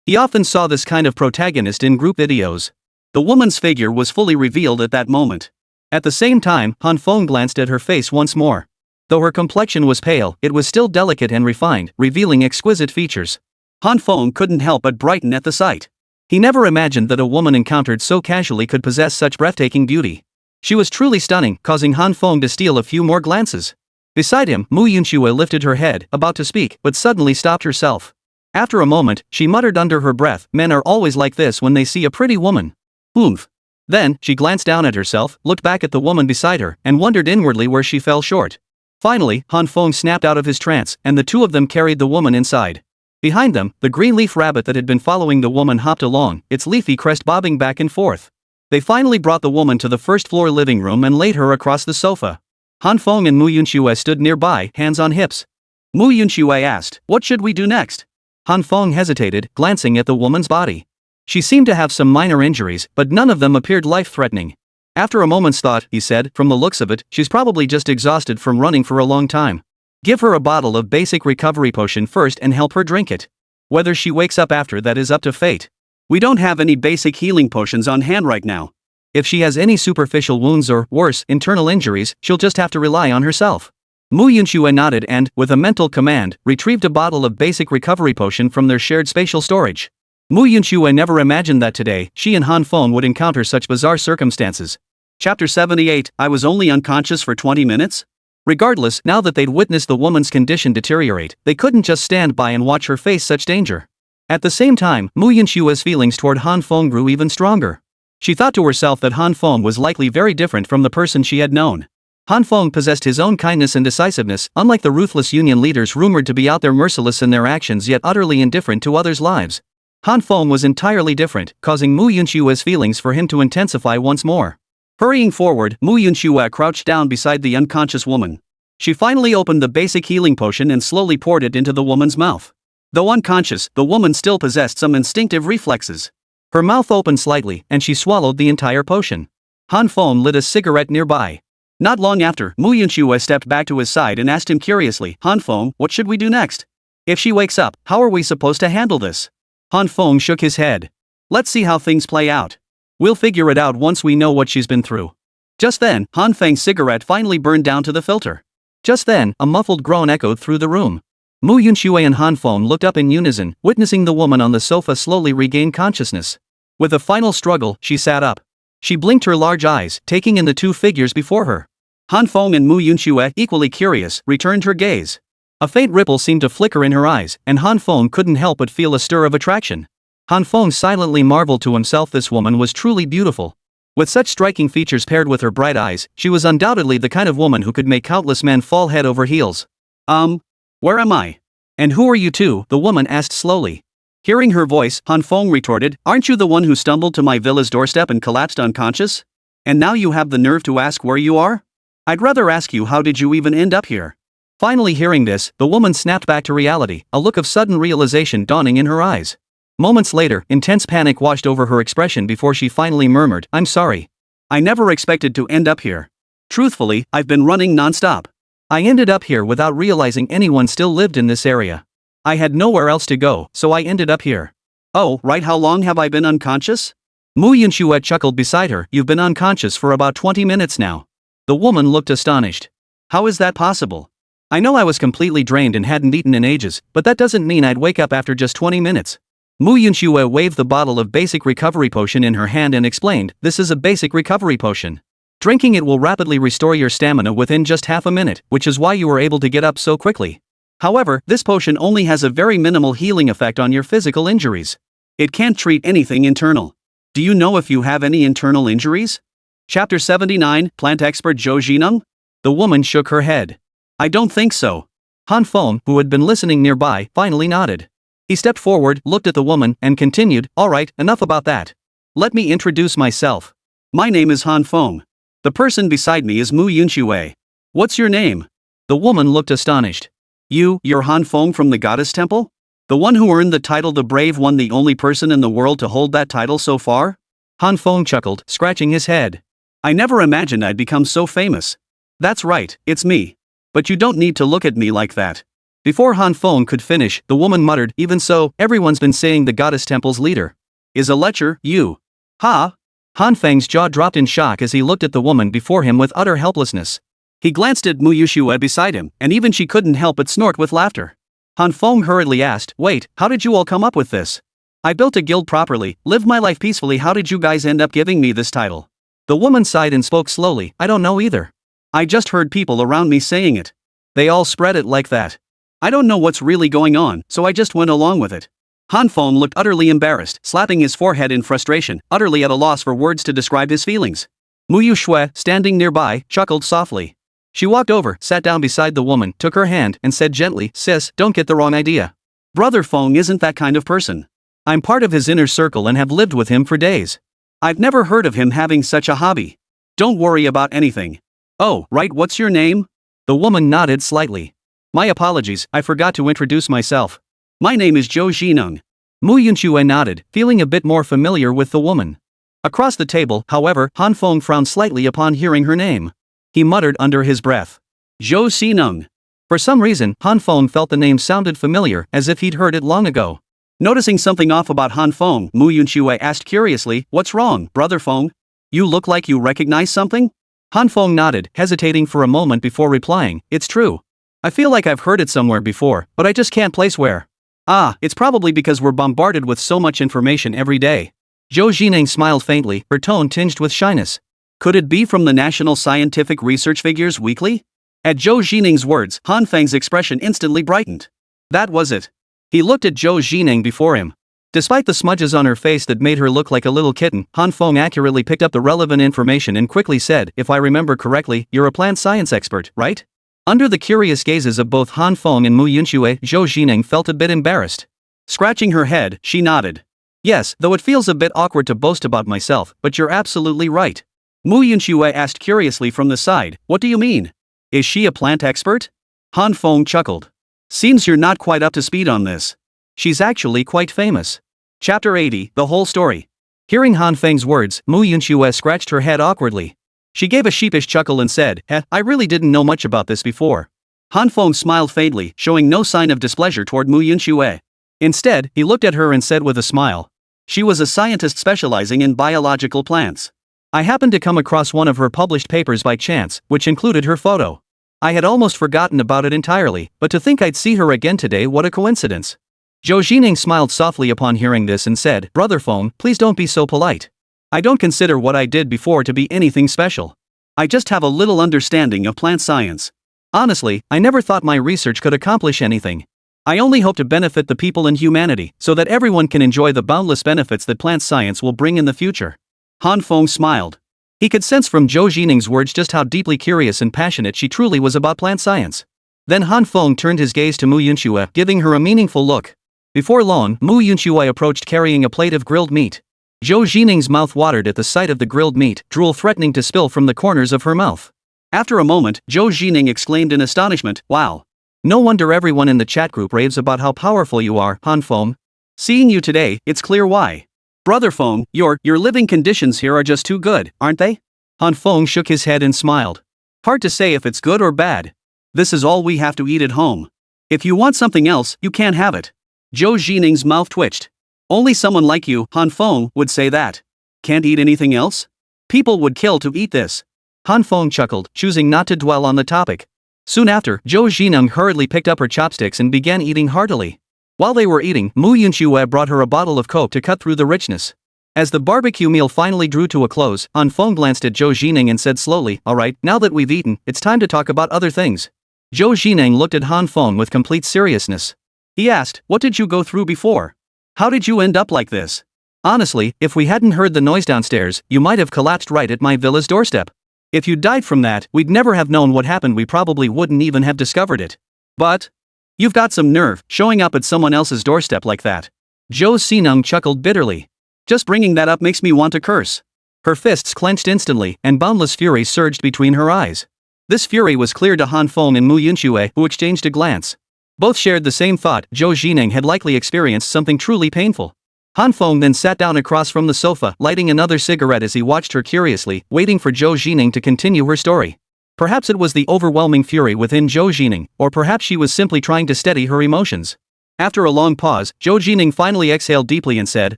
He often saw this kind of protagonist in group videos. The woman's figure was fully revealed at that moment. At the same time, Han Feng glanced at her face once more. Though her complexion was pale, it was still delicate and refined, revealing exquisite features. Han Feng couldn't help but brighten at the sight. He never imagined that a woman encountered so casually could possess such breathtaking beauty. She was truly stunning, causing Han Feng to steal a few more glances. Beside him, Mu Yunxue lifted her head, about to speak, but suddenly stopped herself. After a moment, she muttered under her breath, "Men are always like this when they see a pretty woman. Oomph." Then, she glanced down at herself, looked back at the woman beside her, and wondered inwardly where she fell short. Finally, Han Feng snapped out of his trance, and the two of them carried the woman inside. Behind them, the green-leaf rabbit that had been following the woman hopped along, its leafy crest bobbing back and forth. They finally brought the woman to the first-floor living room and laid her across the sofa. Han Feng and Mu Yunxue stood nearby, hands on hips. Mu Yunxue asked, "What should we do next?" Han Feng hesitated, glancing at the woman's body. She seemed to have some minor injuries, but none of them appeared life-threatening. After a moment's thought, he said, "From the looks of it, she's probably just exhausted from running for a long time. Give her a bottle of basic recovery potion first and help her drink it. Whether she wakes up after that is up to fate. We don't have any basic healing potions on hand right now. If she has any superficial wounds or, worse, internal injuries, she'll just have to rely on herself." Mu Yunxue nodded and, with a mental command, retrieved a bottle of basic recovery potion from their shared spatial storage. Mu Yunxue never imagined that today, she and Han Feng would encounter such bizarre circumstances. Chapter 78, I was only unconscious for 20 minutes? Regardless, now that they'd witnessed the woman's condition deteriorate, they couldn't just stand by and watch her face such danger. At the same time, Mu Yunxue's feelings toward Han Feng grew even stronger. She thought to herself that Han Feng was likely very different from the person she had known. Han Feng possessed his own kindness and decisiveness, unlike the ruthless union leaders rumored to be out there merciless in their actions yet utterly indifferent to others' lives. Han Feng was entirely different, causing Mu Yunxue's feelings for him to intensify once more. Hurrying forward, Mu Yunxue crouched down beside the unconscious woman. She finally opened the basic healing potion and slowly poured it into the woman's mouth. Though unconscious, the woman still possessed some instinctive reflexes. Her mouth opened slightly, and she swallowed the entire potion. Han Feng lit a cigarette nearby. Not long after, Mu Yunxue stepped back to his side and asked him curiously, Han Feng, what should we do next? If she wakes up, how are we supposed to handle this? Han Feng shook his head. Let's see how things play out. We'll figure it out once we know what she's been through. Just then, Han Feng's cigarette finally burned down to the filter. Just then, a muffled groan echoed through the room. Mu Yunxue and Han Feng looked up in unison, witnessing the woman on the sofa slowly regain consciousness. With a final struggle, she sat up. She blinked her large eyes, taking in the two figures before her. Han Feng and Mu Yunxue, equally curious, returned her gaze. A faint ripple seemed to flicker in her eyes, and Han Feng couldn't help but feel a stir of attraction. Han Feng silently marveled to himself, this woman was truly beautiful. With such striking features paired with her bright eyes, she was undoubtedly the kind of woman who could make countless men fall head over heels. Where am I? And who are you two? The woman asked slowly. Hearing her voice, Han Feng retorted, aren't you the one who stumbled to my villa's doorstep and collapsed unconscious? And now you have the nerve to ask where you are? I'd rather ask you, how did you even end up here? Finally hearing this, the woman snapped back to reality, a look of sudden realization dawning in her eyes. Moments later, intense panic washed over her expression before she finally murmured, I'm sorry. I never expected to end up here. Truthfully, I've been running non-stop. I ended up here without realizing anyone still lived in this area. I had nowhere else to go, so I ended up here. Oh, right, how long have I been unconscious? Mu Yunxue chuckled beside her, you've been unconscious for about 20 minutes now. The woman looked astonished. How is that possible? I know I was completely drained and hadn't eaten in ages, but that doesn't mean I'd wake up after just 20 minutes. Mu Yunxue waved the bottle of basic recovery potion in her hand and explained, this is a basic recovery potion. Drinking it will rapidly restore your stamina within just half a minute, which is why you were able to get up so quickly. However, this potion only has a very minimal healing effect on your physical injuries. It can't treat anything internal. Do you know if you have any internal injuries? Chapter 79, Plant Expert Zhou Jineng? The woman shook her head. I don't think so. Han Feng, who had been listening nearby, finally nodded. He stepped forward, looked at the woman, and continued, all right, enough about that. Let me introduce myself. My name is Han Feng. The person beside me is Mu Yunxue. What's your name? The woman looked astonished. You're Han Feng from the Goddess Temple? The one who earned the title the Brave One, the only person in the world to hold that title so far? Han Feng chuckled, scratching his head. I never imagined I'd become so famous. That's right, it's me. But you don't need to look at me like that. Before Han Feng could finish, the woman muttered, even so, everyone's been saying the Goddess Temple's leader is a lecher, you. Ha! Han Feng's jaw dropped in shock as he looked at the woman before him with utter helplessness. He glanced at Mu Yunxue beside him, and even she couldn't help but snort with laughter. Han Feng hurriedly asked, wait, how did you all come up with this? I built a guild properly, lived my life peacefully, how did you guys end up giving me this title? The woman sighed and spoke slowly, I don't know either. I just heard people around me saying it. They all spread it like that. I don't know what's really going on, so I just went along with it. Han Feng looked utterly embarrassed, slapping his forehead in frustration, utterly at a loss for words to describe his feelings. Mu Yunxue, standing nearby, chuckled softly. She walked over, sat down beside the woman, took her hand, and said gently, sis, don't get the wrong idea. Brother Feng isn't that kind of person. I'm part of his inner circle and have lived with him for days. I've never heard of him having such a hobby. Don't worry about anything. Oh, right, what's your name? The woman nodded slightly. My apologies, I forgot to introduce myself. My name is Zhou Jineng. Mu Yunxue nodded, feeling a bit more familiar with the woman. Across the table, however, Han Feng frowned slightly upon hearing her name. He muttered under his breath. Zhou Jineng. For some reason, Han Feng felt the name sounded familiar, as if he'd heard it long ago. Noticing something off about Han Feng, Mu Yunxue asked curiously, what's wrong, Brother Feng? You look like you recognize something? Han Feng nodded, hesitating for a moment before replying, it's true. I feel like I've heard it somewhere before, but I just can't place where. Ah, it's probably because we're bombarded with so much information every day. Zhou Jineng smiled faintly, her tone tinged with shyness. Could it be from the National Scientific Research Figures Weekly? At Zhou Jineng's words, Han Feng's expression instantly brightened. That was it. He looked at Zhou Jineng before him. Despite the smudges on her face that made her look like a little kitten, Han Feng accurately picked up the relevant information and quickly said, if I remember correctly, you're a plant science expert, right? Under the curious gazes of both Han Feng and Mu Yunxue, Zhou Jineng felt a bit embarrassed. Scratching her head, she nodded. Yes, though it feels a bit awkward to boast about myself, but you're absolutely right. Mu Yunxue asked curiously from the side, what do you mean? Is she a plant expert? Han Feng chuckled. Seems you're not quite up to speed on this. She's actually quite famous. Chapter 80, The Whole Story. Hearing Han Feng's words, Mu Yunxue scratched her head awkwardly. She gave a sheepish chuckle and said, I really didn't know much about this before. Han Feng smiled faintly, showing no sign of displeasure toward Mu Yunxue. Instead, he looked at her and said with a smile. She was a scientist specializing in biological plants. I happened to come across one of her published papers by chance, which included her photo. I had almost forgotten about it entirely, but to think I'd see her again today, what a coincidence. Zhou Jining smiled softly upon hearing this and said, Brother Feng, please don't be so polite. I don't consider what I did before to be anything special. I just have a little understanding of plant science. Honestly, I never thought my research could accomplish anything. I only hope to benefit the people and humanity, so that everyone can enjoy the boundless benefits that plant science will bring in the future. Han Feng smiled. He could sense from Zhou Jining's words just how deeply curious and passionate she truly was about plant science. Then Han Feng turned his gaze to Mu Yunxue, giving her a meaningful look. Before long, Mu Yunxue approached carrying a plate of grilled meat. Zhou Jining's mouth watered at the sight of the grilled meat, drool threatening to spill from the corners of her mouth. After a moment, Zhou Jining exclaimed in astonishment, Wow! No wonder everyone in the chat group raves about how powerful you are, Han Feng. Seeing you today, it's clear why. Brother Feng, your living conditions here are just too good, aren't they? Han Feng shook his head and smiled. Hard to say if it's good or bad. This is all we have to eat at home. If you want something else, you can't have it. Zhou Jining's mouth twitched. Only someone like you, Han Feng, would say that. Can't eat anything else? People would kill to eat this. Han Feng chuckled, choosing not to dwell on the topic. Soon after, Zhou Jining hurriedly picked up her chopsticks and began eating heartily. While they were eating, Mu Yunxue brought her a bottle of coke to cut through the richness. As the barbecue meal finally drew to a close, Han Feng glanced at Zhou Jining and said slowly, Alright, now that we've eaten, it's time to talk about other things. Zhou Jining looked at Han Feng with complete seriousness. He asked, What did you go through before? How did you end up like this? Honestly, if we hadn't heard the noise downstairs, you might have collapsed right at my villa's doorstep. If you died from that, we'd never have known what happened, we probably wouldn't even have discovered it. But you've got some nerve, showing up at someone else's doorstep like that. Zhou Xineng chuckled bitterly. Just bringing that up makes me want to curse. Her fists clenched instantly, and boundless fury surged between her eyes. This fury was clear to Han Feng and Mu Yunxue, who exchanged a glance. Both shared the same thought, Zhou Jining had likely experienced something truly painful. Han Feng then sat down across from the sofa, lighting another cigarette as he watched her curiously, waiting for Zhou Jining to continue her story. Perhaps it was the overwhelming fury within Zhou Jining, or perhaps she was simply trying to steady her emotions. After a long pause, Zhou Jining finally exhaled deeply and said,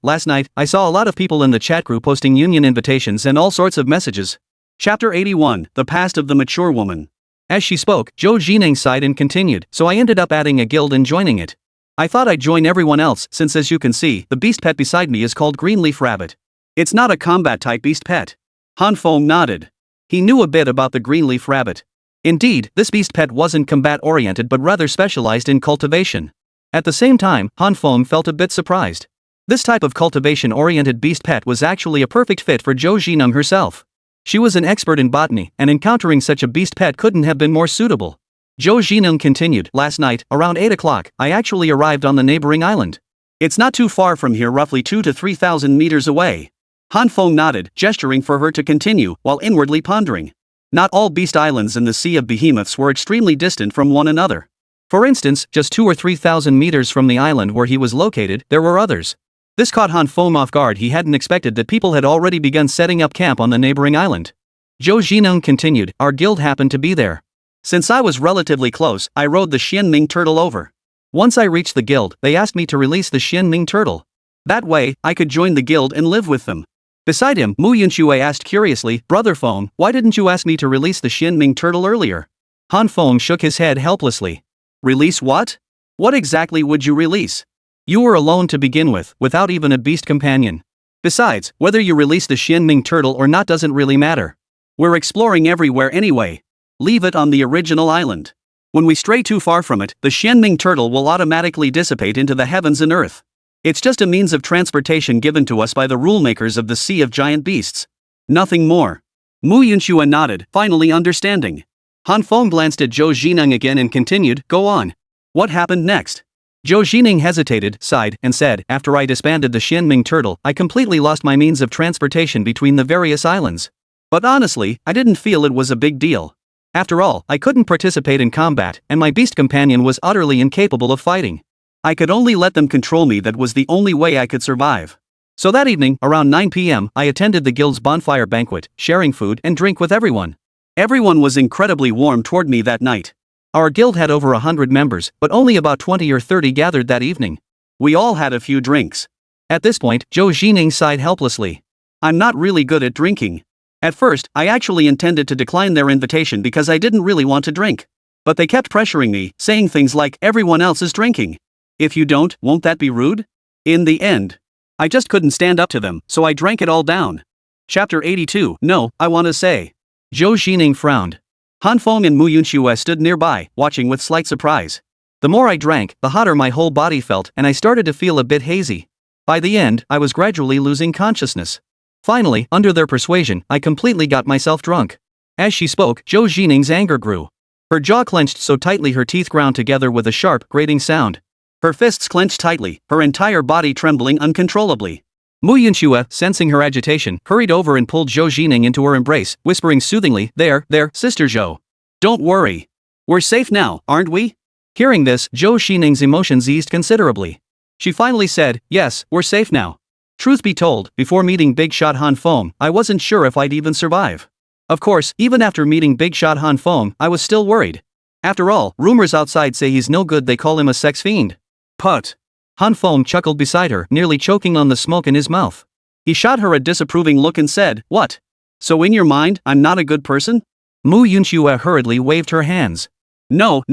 Last night, I saw a lot of people in the chat group posting union invitations and all sorts of messages. Chapter 81, The Past of the Mature Woman. As she spoke, Zhou Jining sighed and continued, so I ended up adding a guild and joining it. I thought I'd join everyone else since, as you can see, the beast pet beside me is called Greenleaf Rabbit. It's not a combat-type beast pet. Han Feng nodded. He knew a bit about the Greenleaf Rabbit. Indeed, this beast pet wasn't combat-oriented but rather specialized in cultivation. At the same time, Han Feng felt a bit surprised. This type of cultivation-oriented beast pet was actually a perfect fit for Zhou Jineng herself. She was an expert in botany, and encountering such a beast pet couldn't have been more suitable. Zhou Jineng continued, Last night, around 8 o'clock, I actually arrived on the neighboring island. It's not too far from here, roughly 2,000 to 3,000 meters away. Han Feng nodded, gesturing for her to continue, while inwardly pondering. Not all beast islands in the Sea of Behemoths were extremely distant from one another. For instance, just 2,000 or 3,000 meters from the island where he was located, there were others. This caught Han Feng off guard. He hadn't expected that people had already begun setting up camp on the neighboring island. Zhou Jineng continued, Our guild happened to be there. Since I was relatively close, I rode the Xianming turtle over. Once I reached the guild, they asked me to release the Xianming turtle. That way, I could join the guild and live with them. Beside him, Mu Yunxue asked curiously, Brother Feng, why didn't you ask me to release the Xianming turtle earlier? Han Feng shook his head helplessly. Release what? What exactly would you release? You were alone to begin with, without even a beast companion. Besides, whether you release the Xianming turtle or not doesn't really matter. We're exploring everywhere anyway. Leave it on the original island. When we stray too far from it, the Xianming turtle will automatically dissipate into the heavens and earth. It's just a means of transportation given to us by the rulemakers of the Sea of Giant Beasts. Nothing more. Mu Yunxue nodded, finally understanding. Han Feng glanced at Zhou Jineng again and continued, Go on. What happened next? Zhou Jineng hesitated, sighed, and said, After I disbanded the Xianming turtle, I completely lost my means of transportation between the various islands. But honestly, I didn't feel it was a big deal. After all, I couldn't participate in combat, and my beast companion was utterly incapable of fighting. I could only let them control me, that was the only way I could survive. So that evening, around 9 p.m., I attended the guild's bonfire banquet, sharing food and drink with everyone. Everyone was incredibly warm toward me that night. Our guild had over 100 members, but only about 20 or 30 gathered that evening. We all had a few drinks. At this point, Zhou Jining sighed helplessly. I'm not really good at drinking. At first, I actually intended to decline their invitation because I didn't really want to drink. But they kept pressuring me, saying things like, everyone else is drinking. If you don't, won't that be rude? In the end, I just couldn't stand up to them, so I drank it all down. Chapter 82. No, I want to say. Zhou Jining frowned. Han Feng and Mu Yunxue stood nearby, watching with slight surprise. The more I drank, the hotter my whole body felt, and I started to feel a bit hazy. By the end, I was gradually losing consciousness. Finally, under their persuasion, I completely got myself drunk. As she spoke, Zhou Jining's anger grew. Her jaw clenched so tightly her teeth ground together with a sharp, grating sound. Her fists clenched tightly, her entire body trembling uncontrollably. Mu Yunxue, sensing her agitation, hurried over and pulled Zhou Jining into her embrace, whispering soothingly, There, Sister Zhou. Don't worry. We're safe now, aren't we? Hearing this, Zhou Jining's emotions eased considerably. She finally said, Yes, we're safe now. Truth be told, before meeting Big Shot Han Feng, I wasn't sure if I'd even survive. Of course, even after meeting Big Shot Han Feng, I was still worried. After all, rumors outside say he's no good, they call him a sex fiend. Put. Han Feng chuckled beside her, nearly choking on the smoke in his mouth. He shot her a disapproving look and said, What? So in your mind, I'm not a good person? Mu Yunxue hurriedly waved her hands. No.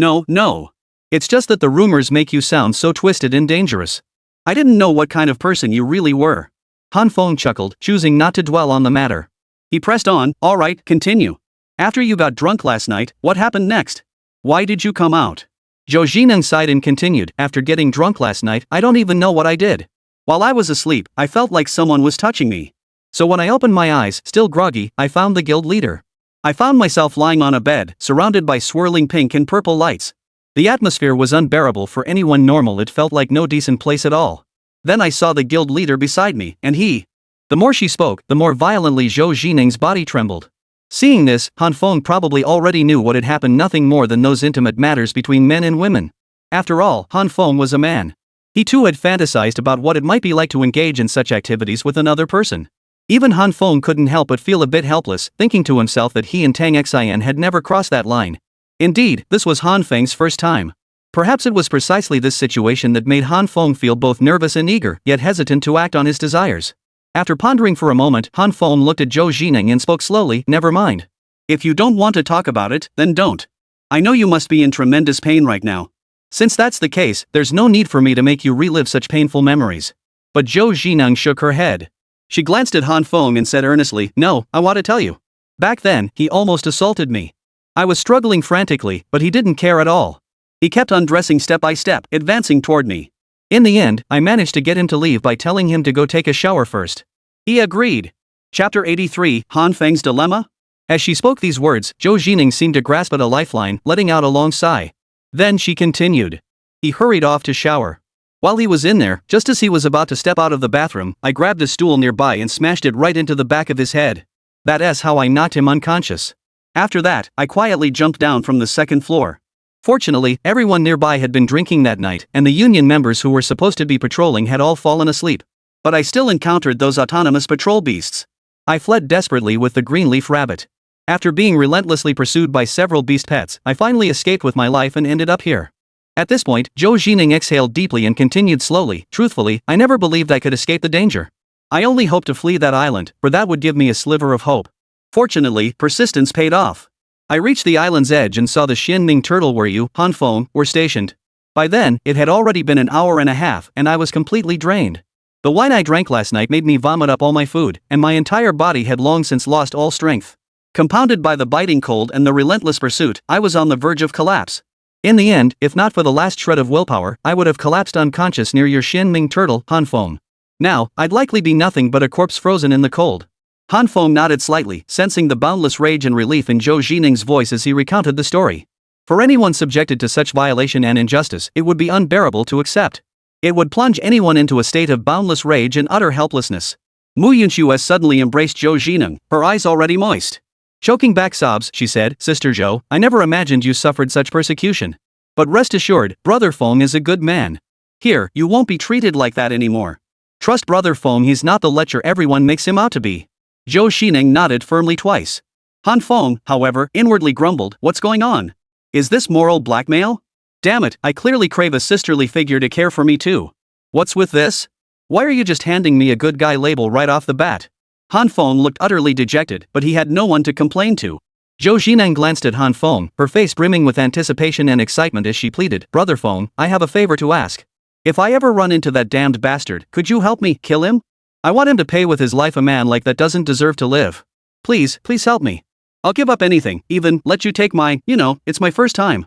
It's just that the rumors make you sound so twisted and dangerous. I didn't know what kind of person you really were. Han Feng chuckled, choosing not to dwell on the matter. He pressed on, All right, continue. After you got drunk last night, what happened next? Why did you come out? Zhou Jining sighed and continued, After getting drunk last night, I don't even know what I did. While I was asleep, I felt like someone was touching me. So when I opened my eyes, still groggy, I found the guild leader. I found myself lying on a bed, surrounded by swirling pink and purple lights. The atmosphere was unbearable for anyone normal, it felt like no decent place at all. Then I saw the guild leader beside me, and he. The more she spoke, the more violently Zhou Jining's body trembled. Seeing this, Han Feng probably already knew what had happened, nothing more than those intimate matters between men and women. After all, Han Feng was a man. He too had fantasized about what it might be like to engage in such activities with another person. Even Han Feng couldn't help but feel a bit helpless, thinking to himself that he and Tang Xian had never crossed that line. Indeed, this was Han Feng's first time. Perhaps it was precisely this situation that made Han Feng feel both nervous and eager, yet hesitant to act on his desires. After pondering for a moment, Han Feng looked at Zhou Jining and spoke slowly, Never mind. If you don't want to talk about it, then don't. I know you must be in tremendous pain right now. Since that's the case, there's no need for me to make you relive such painful memories. But Zhou Jining shook her head. She glanced at Han Feng and said earnestly, No, I want to tell you. Back then, he almost assaulted me. I was struggling frantically, but he didn't care at all. He kept undressing step by step, advancing toward me. In the end, I managed to get him to leave by telling him to go take a shower first. He agreed. Chapter 83, Han Feng's Dilemma? As she spoke these words, Zhou Jining seemed to grasp at a lifeline, letting out a long sigh. Then she continued. He hurried off to shower. While he was in there, just as he was about to step out of the bathroom, I grabbed a stool nearby and smashed it right into the back of his head. That's how I knocked him unconscious. After that, I quietly jumped down from the second floor. Fortunately, everyone nearby had been drinking that night, and the union members who were supposed to be patrolling had all fallen asleep. But I still encountered those autonomous patrol beasts. I fled desperately with the green-leaf rabbit. After being relentlessly pursued by several beast pets, I finally escaped with my life and ended up here. At this point, Zhou Jining exhaled deeply and continued slowly, Truthfully, I never believed I could escape the danger. I only hoped to flee that island, for that would give me a sliver of hope. Fortunately, persistence paid off. I reached the island's edge and saw the Xianming turtle where you, Han Feng, were stationed. By then, it had already been an hour and a half, and I was completely drained. The wine I drank last night made me vomit up all my food, and my entire body had long since lost all strength. Compounded by the biting cold and the relentless pursuit, I was on the verge of collapse. In the end, if not for the last shred of willpower, I would have collapsed unconscious near your Xianming turtle, Han Feng. Now, I'd likely be nothing but a corpse frozen in the cold. Han Feng nodded slightly, sensing the boundless rage and relief in Zhou Jining's voice as he recounted the story. For anyone subjected to such violation and injustice, it would be unbearable to accept. It would plunge anyone into a state of boundless rage and utter helplessness. Mu Yunxue suddenly embraced Zhou Jining, her eyes already moist. Choking back sobs, she said, Sister Zhou, I never imagined you suffered such persecution. But rest assured, Brother Feng is a good man. Here, you won't be treated like that anymore. Trust Brother Feng, he's not the lecher everyone makes him out to be. Zhou Xining nodded firmly twice. Han Feng, however, inwardly grumbled, what's going on? Is this moral blackmail? Damn it, I clearly crave a sisterly figure to care for me too. What's with this? Why are you just handing me a good guy label right off the bat? Han Feng looked utterly dejected, but he had no one to complain to. Zhou Xining glanced at Han Feng, her face brimming with anticipation and excitement as she pleaded, Brother Feng, I have a favor to ask. If I ever run into that damned bastard, could you help me kill him? I want him to pay with his life. A man like that doesn't deserve to live. Please help me. I'll give up anything, even let you take my, it's my first time.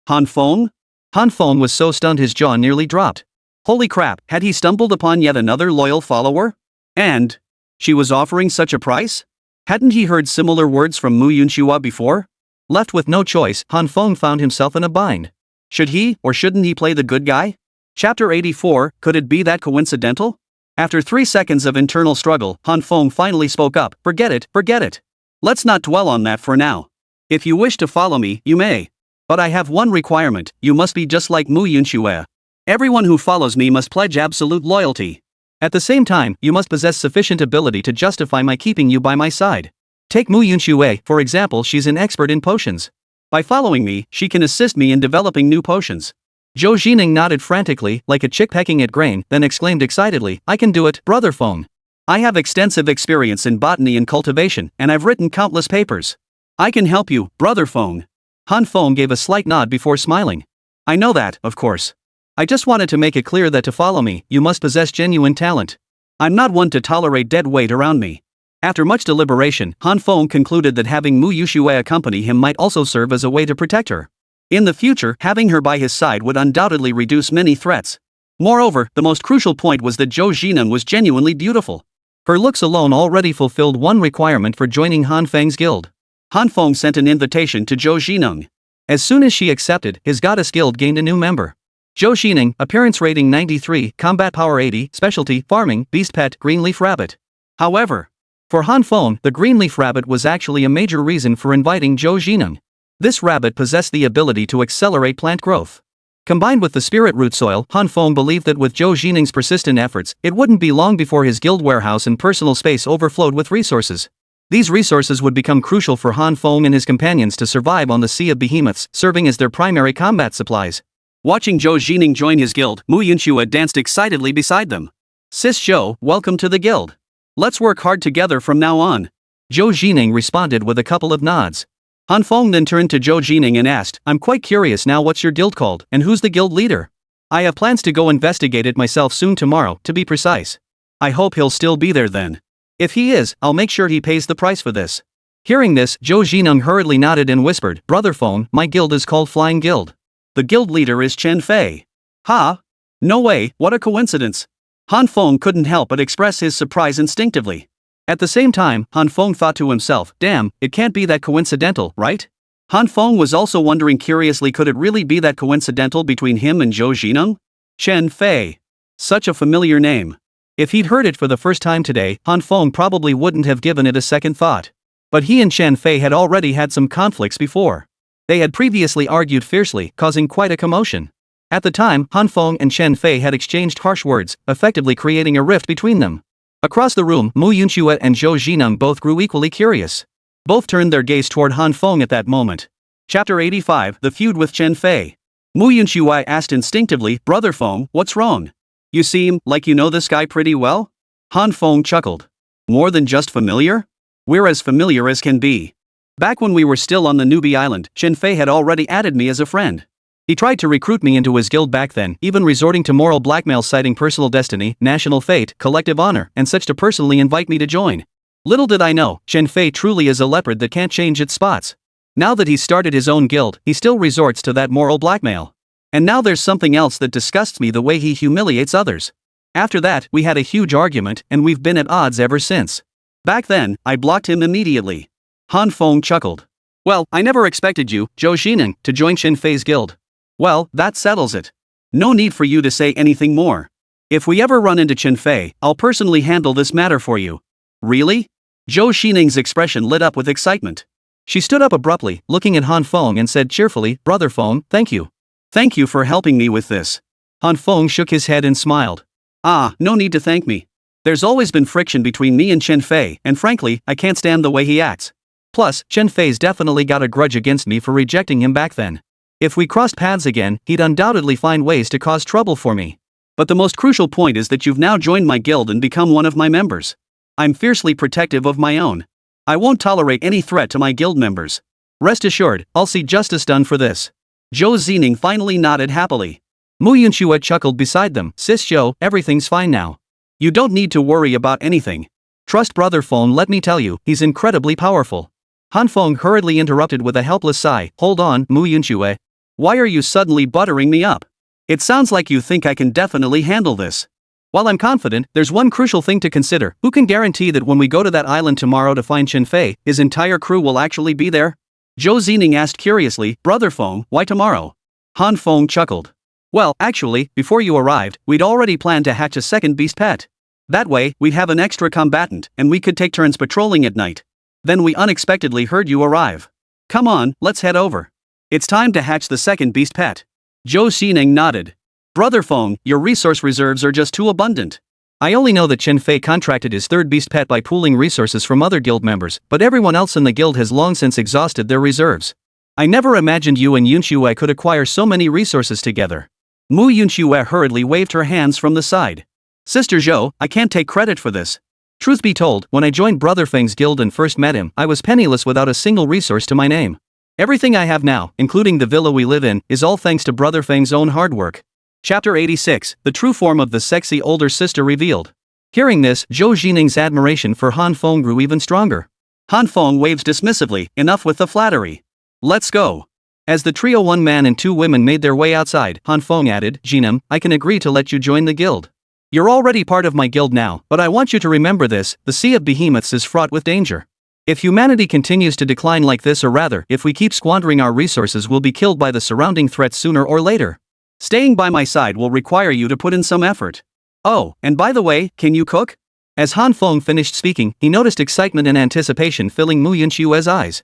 Han Feng? Han Feng was so stunned his jaw nearly dropped. Holy crap, had he stumbled upon yet another loyal follower? And she was offering such a price? Hadn't he heard similar words from Mu Yunxua before? Left with no choice, Han Feng found himself in a bind. Should he or shouldn't he play the good guy? Chapter 84, could it be that coincidental? After 3 seconds of internal struggle, Han Feng finally spoke up, forget it. Let's not dwell on that for now. If you wish to follow me, you may. But I have one requirement, you must be just like Mu Yunxua. Everyone who follows me must pledge absolute loyalty. At the same time, you must possess sufficient ability to justify my keeping you by my side. Take Mu Yunxue, for example, she's an expert in potions. By following me, she can assist me in developing new potions. Zhou Xining nodded frantically, like a chick pecking at grain, then exclaimed excitedly, I can do it, Brother Feng. I have extensive experience in botany and cultivation, and I've written countless papers. I can help you, Brother Feng. Han Feng gave a slight nod before smiling. I know that, of course. I just wanted to make it clear that to follow me, you must possess genuine talent. I'm not one to tolerate dead weight around me. After much deliberation, Han Feng concluded that having Mu Yunxue accompany him might also serve as a way to protect her. In the future, having her by his side would undoubtedly reduce many threats. Moreover, the most crucial point was that Zhou Xining was genuinely beautiful. Her looks alone already fulfilled one requirement for joining Han Feng's guild. Han Feng sent an invitation to Zhou Xining. As soon as she accepted, his goddess guild gained a new member. Zhou Xining, appearance rating 93, combat power 80, specialty, farming, beast pet, greenleaf rabbit. However, for Han Feng, the greenleaf rabbit was actually a major reason for inviting Zhou Xining. This rabbit possessed the ability to accelerate plant growth. Combined with the spirit root soil, Han Feng believed that with Zhou Xining's persistent efforts, it wouldn't be long before his guild warehouse and personal space overflowed with resources. These resources would become crucial for Han Feng and his companions to survive on the Sea of Behemoths, serving as their primary combat supplies. Watching Zhou Xining join his guild, Mu Yunxua danced excitedly beside them. Sis Zhou, welcome to the guild. Let's work hard together from now on. Zhou Xining responded with a couple of nods. Han Feng then turned to Zhou Xining and asked, I'm quite curious now, what's your guild called, and who's the guild leader? I have plans to go investigate it myself soon, tomorrow, to be precise. I hope he'll still be there then. If he is, I'll make sure he pays the price for this. Hearing this, Zhou Xining hurriedly nodded and whispered, Brother Feng, my guild is called Flying Guild. The guild leader is Chen Fei. Ha! No way, what a coincidence. Han Feng couldn't help but express his surprise instinctively. At the same time, Han Feng thought to himself, damn, it can't be that coincidental, right? Han Feng was also wondering curiously, could it really be that coincidental between him and Zhou Xining? Chen Fei. Such a familiar name. If he'd heard it for the first time today, Han Feng probably wouldn't have given it a second thought. But he and Chen Fei had already had some conflicts before. They had previously argued fiercely, causing quite a commotion. At the time, Han Feng and Chen Fei had exchanged harsh words, effectively creating a rift between them. Across the room, Mu Yunxue and Zhou Xining both grew equally curious. Both turned their gaze toward Han Feng at that moment. Chapter 85, The Feud with Chen Fei. Mu Yunxue asked instinctively, Brother Feng, what's wrong? You seem like you know this guy pretty well? Han Feng chuckled. More than just familiar? We're as familiar as can be. Back when we were still on the newbie island, Chen Fei had already added me as a friend. He tried to recruit me into his guild back then, even resorting to moral blackmail, citing personal destiny, national fate, collective honor, and such to personally invite me to join. Little did I know, Chen Fei truly is a leopard that can't change its spots. Now that he's started his own guild, he still resorts to that moral blackmail. And now there's something else that disgusts me, the way he humiliates others. After that, we had a huge argument, and we've been at odds ever since. Back then, I blocked him immediately. Han Feng chuckled. Well, I never expected you, Zhou Xining, to join Chen Fei's guild. Well, that settles it. No need for you to say anything more. If we ever run into Chen Fei, I'll personally handle this matter for you. Really? Zhou Xining's expression lit up with excitement. She stood up abruptly, looking at Han Feng, and said cheerfully, Brother Feng, thank you. Thank you for helping me with this. Han Feng shook his head and smiled. No need to thank me. There's always been friction between me and Chen Fei, and frankly, I can't stand the way he acts. Plus, Chen Fei's definitely got a grudge against me for rejecting him back then. If we crossed paths again, he'd undoubtedly find ways to cause trouble for me. But the most crucial point is that you've now joined my guild and become one of my members. I'm fiercely protective of my own. I won't tolerate any threat to my guild members. Rest assured, I'll see justice done for this. Zhou Zining finally nodded happily. Mu Yunxue chuckled beside them. Sis Zhou, everything's fine now. You don't need to worry about anything. Trust Brother Feng, let me tell you, he's incredibly powerful. Han Feng hurriedly interrupted with a helpless sigh. Hold on, Mu Yunxue. Why are you suddenly buttering me up? It sounds like you think I can definitely handle this. While I'm confident, there's one crucial thing to consider. Who can guarantee that when we go to that island tomorrow to find Chen Fei, his entire crew will actually be there? Zhou Zining asked curiously. Brother Feng, why tomorrow? Han Feng chuckled. Well, actually, before you arrived, we'd already planned to hatch a second beast pet. That way, we'd have an extra combatant, and we could take turns patrolling at night. Then we unexpectedly heard you arrive. Come on, let's head over. It's time to hatch the second beast pet. Zhou Zining nodded. Brother Feng, your resource reserves are just too abundant. I only know that Chen Fei contracted his third beast pet by pooling resources from other guild members, but everyone else in the guild has long since exhausted their reserves. I never imagined you and Yunxue could acquire so many resources together. Mu Yunxue hurriedly waved her hands from the side. Sister Zhou, I can't take credit for this. Truth be told, when I joined Brother Feng's guild and first met him, I was penniless without a single resource to my name. Everything I have now, including the villa we live in, is all thanks to Brother Feng's own hard work. Chapter 86, the true form of the sexy older sister revealed. Hearing this, Zhou Jining's admiration for Han Feng grew even stronger. Han Feng waves dismissively. Enough with the flattery. Let's go. As the trio, one man and two women, made their way outside, Han Feng added, Jinim, I can agree to let you join the guild. You're already part of my guild now, but I want you to remember this, the Sea of Behemoths is fraught with danger. If humanity continues to decline like this, or rather, if we keep squandering our resources, we'll be killed by the surrounding threats sooner or later. Staying by my side will require you to put in some effort. Oh, and by the way, can you cook? As Han Feng finished speaking, he noticed excitement and anticipation filling Mu Yunxue's eyes.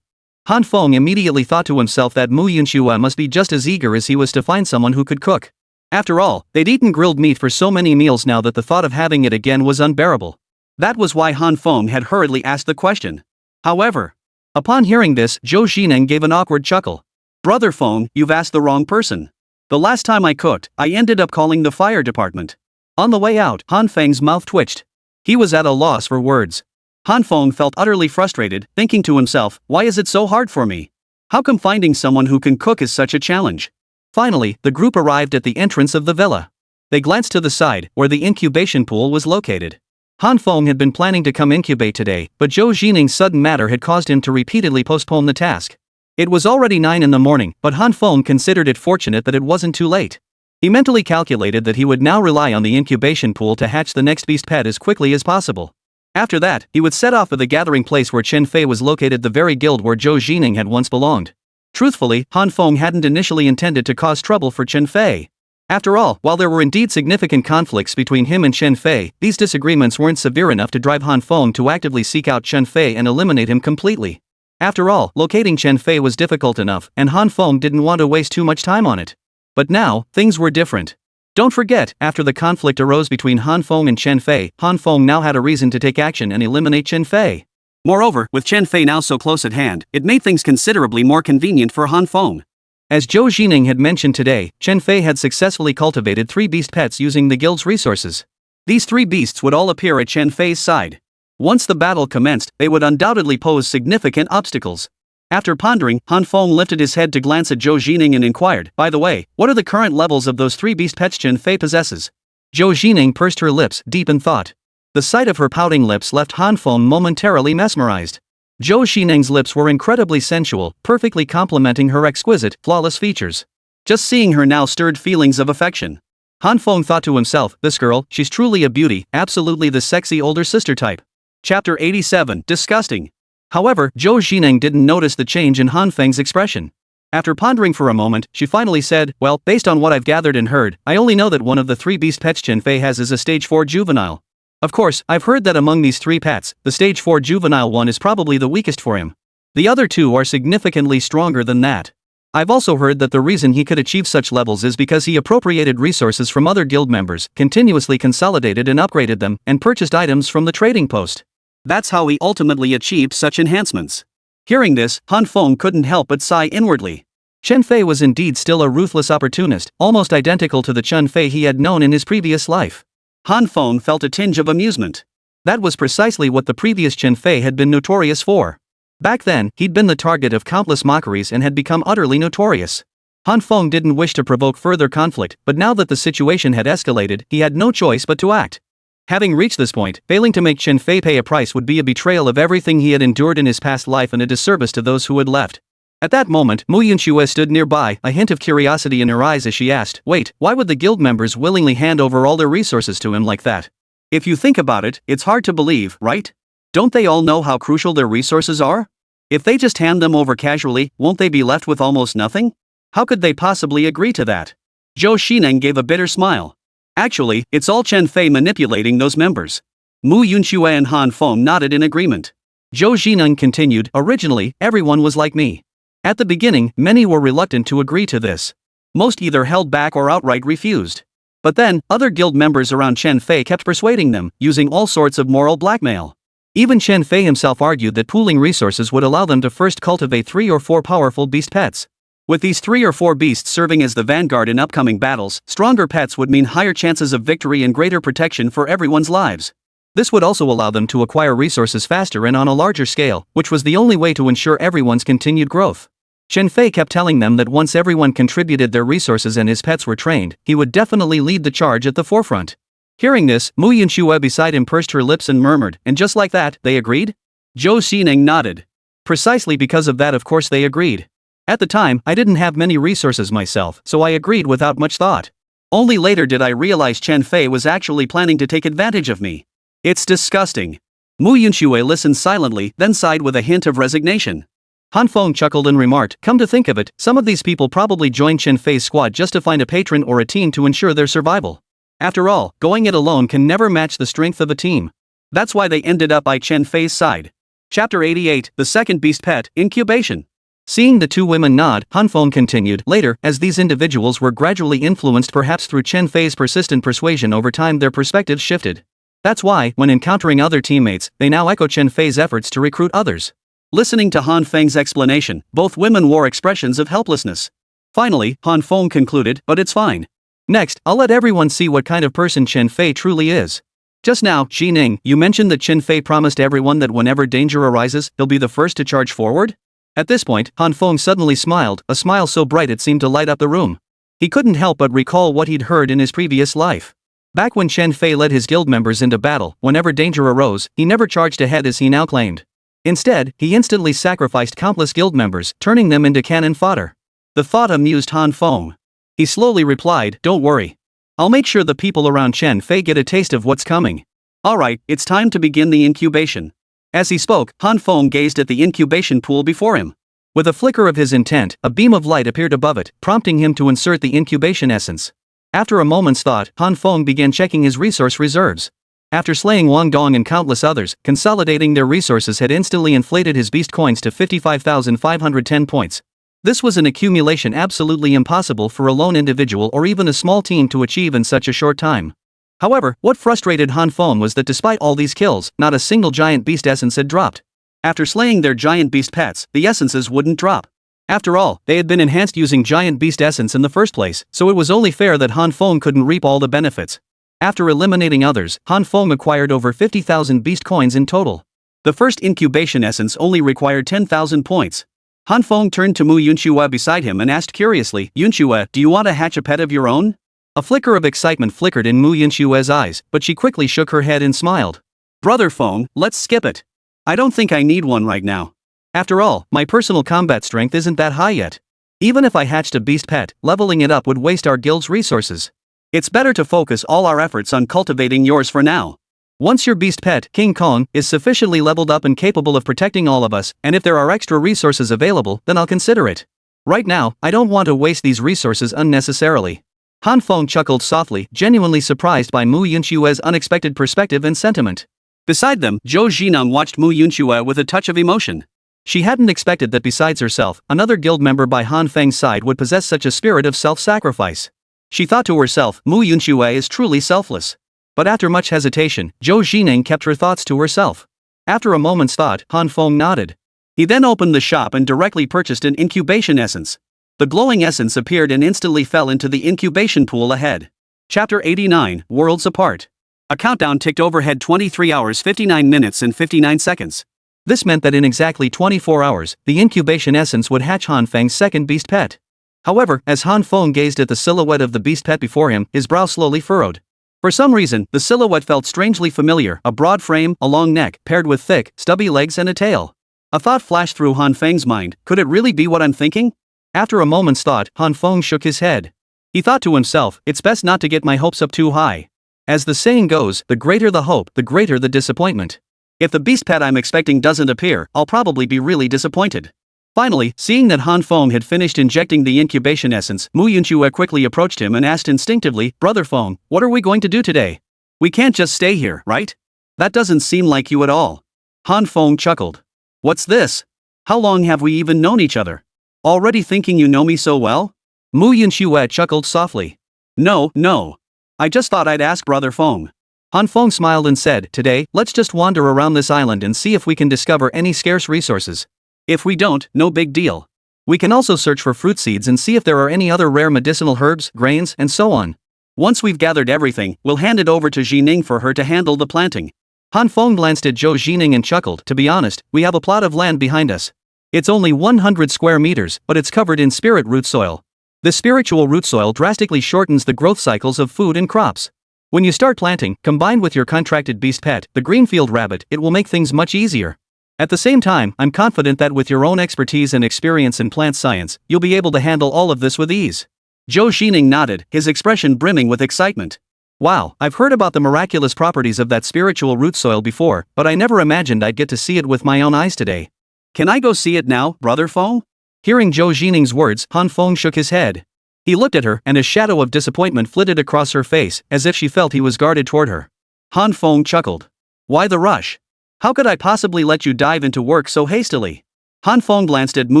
Han Feng immediately thought to himself that Mu Yunxue must be just as eager as he was to find someone who could cook. After all, they'd eaten grilled meat for so many meals now that the thought of having it again was unbearable. That was why Han Feng had hurriedly asked the question. However, upon hearing this, Zhou Jining gave an awkward chuckle. Brother Feng, you've asked the wrong person. The last time I cooked, I ended up calling the fire department. On the way out, Han Feng's mouth twitched. He was at a loss for words. Han Feng felt utterly frustrated, thinking to himself, why is it so hard for me? How come finding someone who can cook is such a challenge? Finally, the group arrived at the entrance of the villa. They glanced to the side, where the incubation pool was located. Han Feng had been planning to come incubate today, but Zhou Jining's sudden matter had caused him to repeatedly postpone the task. It was already 9 in the morning, but Han Feng considered it fortunate that it wasn't too late. He mentally calculated that he would now rely on the incubation pool to hatch the next beast pet as quickly as possible. After that, he would set off for the gathering place where Chen Fei was located, the very guild where Zhou Jining had once belonged. Truthfully, Han Feng hadn't initially intended to cause trouble for Chen Fei. After all, while there were indeed significant conflicts between him and Chen Fei, these disagreements weren't severe enough to drive Han Feng to actively seek out Chen Fei and eliminate him completely. After all, locating Chen Fei was difficult enough, and Han Feng didn't want to waste too much time on it. But now, things were different. Don't forget, after the conflict arose between Han Feng and Chen Fei, Han Feng now had a reason to take action and eliminate Chen Fei. Moreover, with Chen Fei now so close at hand, it made things considerably more convenient for Han Feng. As Zhou Jining had mentioned today, Chen Fei had successfully cultivated 3 beast pets using the guild's resources. These 3 beasts would all appear at Chen Fei's side. Once the battle commenced, they would undoubtedly pose significant obstacles. After pondering, Han Feng lifted his head to glance at Zhou Jining and inquired, by the way, what are the current levels of those 3 beast pets Chen Fei possesses? Zhou Jining pursed her lips, deep in thought. The sight of her pouting lips left Han Feng momentarily mesmerized. Zhou Jining's lips were incredibly sensual, perfectly complementing her exquisite, flawless features. Just seeing her now stirred feelings of affection. Han Feng thought to himself, this girl, she's truly a beauty, absolutely the sexy older sister type. Chapter 87, Disgusting. However, Zhou Jining didn't notice the change in Han Feng's expression. After pondering for a moment, she finally said, well, based on what I've gathered and heard, I only know that one of the 3 beast pets Chen Fei has is a stage 4 juvenile. Of course, I've heard that among these 3 pets, the stage 4 juvenile one is probably the weakest for him. The other 2 are significantly stronger than that. I've also heard that the reason he could achieve such levels is because he appropriated resources from other guild members, continuously consolidated and upgraded them, and purchased items from the trading post. That's how he ultimately achieved such enhancements. Hearing this, Han Feng couldn't help but sigh inwardly. Chen Fei was indeed still a ruthless opportunist, almost identical to the Chen Fei he had known in his previous life. Han Feng felt a tinge of amusement. That was precisely what the previous Chen Fei had been notorious for. Back then, he'd been the target of countless mockeries and had become utterly notorious. Han Feng didn't wish to provoke further conflict, but now that the situation had escalated, he had no choice but to act. Having reached this point, failing to make Chen Fei pay a price would be a betrayal of everything he had endured in his past life and a disservice to those who had left. At that moment, Mu Yunxue stood nearby, a hint of curiosity in her eyes as she asked, "Wait, why would the guild members willingly hand over all their resources to him like that?" If you think about it, it's hard to believe, right? Don't they all know how crucial their resources are? If they just hand them over casually, won't they be left with almost nothing? How could they possibly agree to that? Zhou Xineng gave a bitter smile. Actually, it's all Chen Fei manipulating those members. Mu Yunxue and Han Feng nodded in agreement. Zhou Xineng continued, "Originally, everyone was like me. At the beginning, many were reluctant to agree to this. Most either held back or outright refused. But then, other guild members around Chen Fei kept persuading them, using all sorts of moral blackmail. Even Chen Fei himself argued that pooling resources would allow them to first cultivate 3 or 4 powerful beast pets. With these 3 or 4 beasts serving as the vanguard in upcoming battles, stronger pets would mean higher chances of victory and greater protection for everyone's lives. This would also allow them to acquire resources faster and on a larger scale, which was the only way to ensure everyone's continued growth. Chen Fei kept telling them that once everyone contributed their resources and his pets were trained, he would definitely lead the charge at the forefront. Hearing this, Mu Yunxue beside him pursed her lips and murmured, "And just like that, they agreed?" Zhou Xineng nodded. "Precisely because of that, of course they agreed. At the time, I didn't have many resources myself, so I agreed without much thought. Only later did I realize Chen Fei was actually planning to take advantage of me. It's disgusting." Mu Yunxue listened silently, then sighed with a hint of resignation. Han Feng chuckled and remarked, "Come to think of it, some of these people probably joined Chen Fei's squad just to find a patron or a team to ensure their survival. After all, going it alone can never match the strength of a team. That's why they ended up by Chen Fei's side." Chapter 88, The Second Beast Pet, Incubation. Seeing the two women nod, Han Feng continued, "Later, as these individuals were gradually influenced perhaps through Chen Fei's persistent persuasion over time, their perspectives shifted. That's why, when encountering other teammates, they now echo Chen Fei's efforts to recruit others." Listening to Han Feng's explanation, both women wore expressions of helplessness. Finally, Han Feng concluded, "But it's fine. Next, I'll let everyone see what kind of person Chen Fei truly is. Just now, Xineng, you mentioned that Chen Fei promised everyone that whenever danger arises, he'll be the first to charge forward?" At this point, Han Feng suddenly smiled, a smile so bright it seemed to light up the room. He couldn't help but recall what he'd heard in his previous life. Back when Chen Fei led his guild members into battle, whenever danger arose, he never charged ahead as he now claimed. Instead, he instantly sacrificed countless guild members, turning them into cannon fodder. The thought amused Han Feng. He slowly replied, "Don't worry. I'll make sure the people around Chen Fei get a taste of what's coming." "Alright, it's time to begin the incubation." As he spoke, Han Feng gazed at the incubation pool before him. With a flicker of his intent, a beam of light appeared above it, prompting him to insert the incubation essence. After a moment's thought, Han Feng began checking his resource reserves. After slaying Wang Dong and countless others, consolidating their resources had instantly inflated his beast coins to 55,510 points. This was an accumulation absolutely impossible for a lone individual or even a small team to achieve in such a short time. However, what frustrated Han Feng was that despite all these kills, not a single giant beast essence had dropped. After slaying their giant beast pets, the essences wouldn't drop. After all, they had been enhanced using giant beast essence in the first place, so it was only fair that Han Feng couldn't reap all the benefits. After eliminating others, Han Feng acquired over 50,000 beast coins in total. The first incubation essence only required 10,000 points. Han Feng turned to Mu Yunxue beside him and asked curiously, "Yunxue, do you want to hatch a pet of your own?" A flicker of excitement flickered in Mu Yunxue's eyes, but she quickly shook her head and smiled. "Brother Feng, let's skip it. I don't think I need one right now. After all, my personal combat strength isn't that high yet. Even if I hatched a beast pet, leveling it up would waste our guild's resources. It's better to focus all our efforts on cultivating yours for now. Once your beast pet, King Kong, is sufficiently leveled up and capable of protecting all of us, and if there are extra resources available, then I'll consider it. Right now, I don't want to waste these resources unnecessarily." Han Feng chuckled softly, genuinely surprised by Mu Yunxue's unexpected perspective and sentiment. Beside them, Zhou Xineng watched Mu Yunxue with a touch of emotion. She hadn't expected that besides herself, another guild member by Han Feng's side would possess such a spirit of self-sacrifice. She thought to herself, Mu Yunxue is truly selfless. But after much hesitation, Zhou Jining kept her thoughts to herself. After a moment's thought, Han Feng nodded. He then opened the shop and directly purchased an incubation essence. The glowing essence appeared and instantly fell into the incubation pool ahead. Chapter 89, Worlds Apart. A countdown ticked overhead 23 hours 59 minutes and 59 seconds. This meant that in exactly 24 hours, the incubation essence would hatch Han Feng's second beast pet. However, as Han Feng gazed at the silhouette of the beast pet before him, his brow slowly furrowed. For some reason, the silhouette felt strangely familiar, a broad frame, a long neck, paired with thick, stubby legs and a tail. A thought flashed through Han Feng's mind, could it really be what I'm thinking? After a moment's thought, Han Feng shook his head. He thought to himself, it's best not to get my hopes up too high. As the saying goes, the greater the hope, the greater the disappointment. If the beast pet I'm expecting doesn't appear, I'll probably be really disappointed. Finally, seeing that Han Feng had finished injecting the incubation essence, Mu Yunxue quickly approached him and asked instinctively, Brother Feng, what are we going to do today? We can't just stay here, right? That doesn't seem like you at all. Han Feng chuckled. What's this? How long have we even known each other? Already thinking you know me so well? Mu Yunxue chuckled softly. No. I just thought I'd ask Brother Feng. Han Feng smiled and said, today, let's just wander around this island and see if we can discover any scarce resources. If we don't, no big deal. We can also search for fruit seeds and see if there are any other rare medicinal herbs, grains, and so on. Once we've gathered everything, we'll hand it over to Jining for her to handle the planting. Han Feng glanced at Zhou Jining and chuckled, to be honest, we have a plot of land behind us. It's only 100 square meters, but it's covered in spirit root soil. The spiritual root soil drastically shortens the growth cycles of food and crops. When you start planting, combined with your contracted beast pet, the greenfield rabbit, it will make things much easier. At the same time, I'm confident that with your own expertise and experience in plant science, you'll be able to handle all of this with ease. Zhou Jining nodded, his expression brimming with excitement. Wow, I've heard about the miraculous properties of that spiritual root soil before, but I never imagined I'd get to see it with my own eyes today. Can I go see it now, Brother Feng? Hearing Zhou Jining's words, Han Feng shook his head. He looked at her, and a shadow of disappointment flitted across her face, as if she felt he was guarded toward her. Han Feng chuckled. Why the rush? How could I possibly let you dive into work so hastily? Han Feng glanced at Mu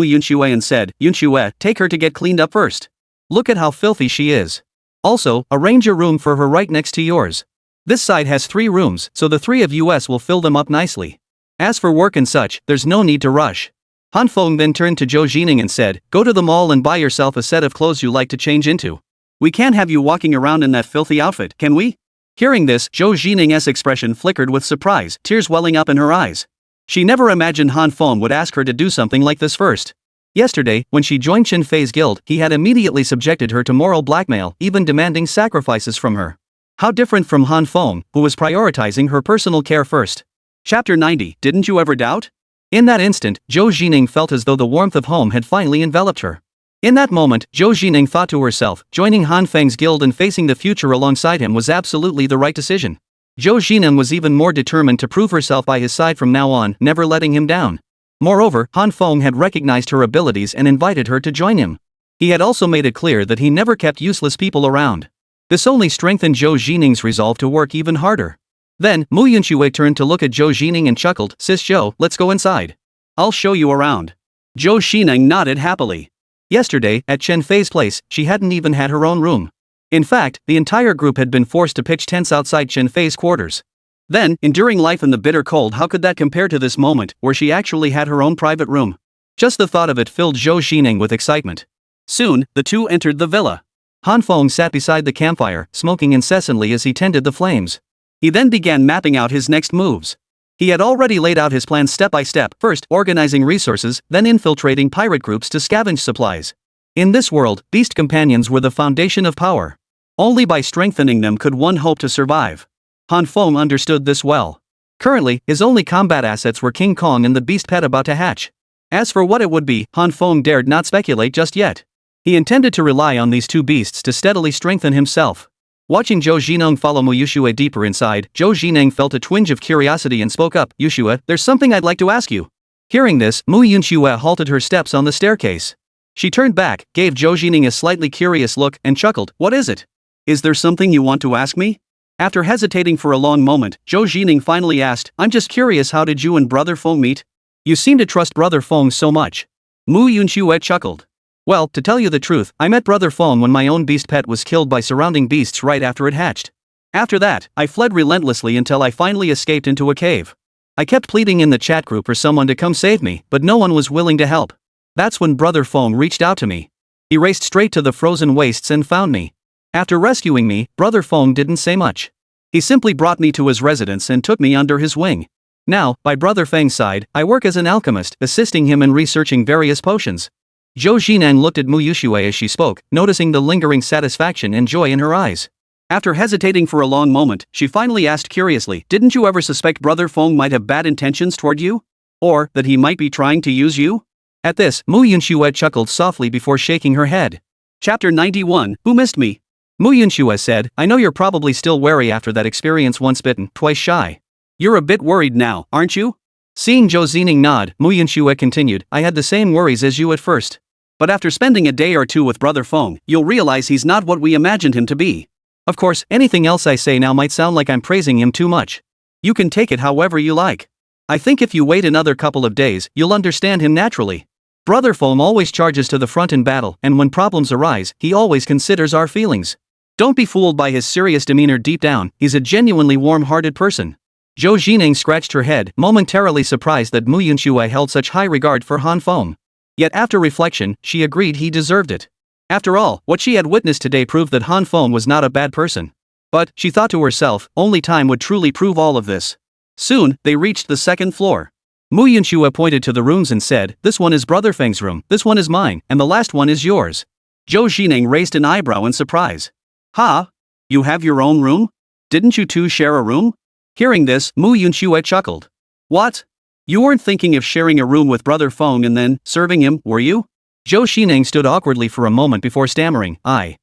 Yunxue and said, Yunxue, take her to get cleaned up first. Look at how filthy she is. Also, arrange a room for her right next to yours. This side has 3 rooms, so the 3 of us will fill them up nicely. As for work and such, there's no need to rush. Han Feng then turned to Zhou Jining and said, go to the mall and buy yourself a set of clothes you like to change into. We can't have you walking around in that filthy outfit, can we? Hearing this, Zhou Jining's expression flickered with surprise, tears welling up in her eyes. She never imagined Han Feng would ask her to do something like this first. Yesterday, when she joined Qin Fei's guild, he had immediately subjected her to moral blackmail, even demanding sacrifices from her. How different from Han Feng, who was prioritizing her personal care first. Chapter 90, Didn't you ever doubt? In that instant, Zhou Jining felt as though the warmth of home had finally enveloped her. In that moment, Zhou Jining thought to herself, joining Han Feng's guild and facing the future alongside him was absolutely the right decision. Zhou Jining was even more determined to prove herself by his side from now on, never letting him down. Moreover, Han Feng had recognized her abilities and invited her to join him. He had also made it clear that he never kept useless people around. This only strengthened Zhou Jining's resolve to work even harder. Then, Mu Yunxue turned to look at Zhou Jining and chuckled, Sis Zhou, let's go inside. I'll show you around. Zhou Jining nodded happily. Yesterday, at Qin Fei's place, she hadn't even had her own room. In fact, the entire group had been forced to pitch tents outside Qin Fei's quarters. Then, enduring life in the bitter cold, how could that compare to this moment, where she actually had her own private room? Just the thought of it filled Zhou Jining with excitement. Soon, the two entered the villa. Han Feng sat beside the campfire, smoking incessantly as he tended the flames. He then began mapping out his next moves. He had already laid out his plan step by step, first organizing resources, then infiltrating pirate groups to scavenge supplies. In this world, beast companions were the foundation of power. Only by strengthening them could one hope to survive. Han Feng understood this well. Currently, his only combat assets were King Kong and the beast pet about to hatch. As for what it would be, Han Feng dared not speculate just yet. He intended to rely on these 2 beasts to steadily strengthen himself. Watching Zhou Jining follow Mu Yunxue deeper inside, Zhou Jining felt a twinge of curiosity and spoke up, Yunxue, there's something I'd like to ask you. Hearing this, Mu Yunxue halted her steps on the staircase. She turned back, gave Zhou Jining a slightly curious look, and chuckled, what is it? Is there something you want to ask me? After hesitating for a long moment, Zhou Jining finally asked, I'm just curious, how did you and Brother Feng meet? You seem to trust Brother Feng so much. Mu Yunxue chuckled. Well, to tell you the truth, I met Brother Feng when my own beast pet was killed by surrounding beasts right after it hatched. After that, I fled relentlessly until I finally escaped into a cave. I kept pleading in the chat group for someone to come save me, but no one was willing to help. That's when Brother Feng reached out to me. He raced straight to the frozen wastes and found me. After rescuing me, Brother Feng didn't say much. He simply brought me to his residence and took me under his wing. Now, by Brother Feng's side, I work as an alchemist, assisting him in researching various potions. Zhou Xinan looked at Mu Yuxue as she spoke, noticing the lingering satisfaction and joy in her eyes. After hesitating for a long moment, she finally asked curiously, "Didn't you ever suspect Brother Feng might have bad intentions toward you? Or that he might be trying to use you?" At this, Mu Yunxue chuckled softly before shaking her head. Chapter 91, Who Missed Me? Mu Yunxue said, "I know you're probably still wary after that experience, once bitten, twice shy. You're a bit worried now, aren't you?" Seeing Zhou Xining nod, Mu Yunxue continued, "I had the same worries as you at first. But after spending a day or two with Brother Feng, you'll realize he's not what we imagined him to be. Of course, anything else I say now might sound like I'm praising him too much. You can take it however you like. I think if you wait another couple of days, you'll understand him naturally. Brother Feng always charges to the front in battle, and when problems arise, he always considers our feelings. Don't be fooled by his serious demeanor deep down, he's a genuinely warm-hearted person." Zhou Xining scratched her head, momentarily surprised that Mu Yunxue held such high regard for Han Feng. Yet after reflection, she agreed he deserved it. After all, what she had witnessed today proved that Han Feng was not a bad person. But, she thought to herself, only time would truly prove all of this. Soon, they reached the second floor. Mu Yunxue pointed to the rooms and said, "This one is Brother Feng's room, this one is mine, and the last one is yours." Zhou Xining raised an eyebrow in surprise. "Ha? You have your own room? Didn't you two share a room?" Hearing this, Mu Yunxue chuckled. "What? You weren't thinking of sharing a room with Brother Feng and then serving him, were you?" Zhou Xining stood awkwardly for a moment before stammering, I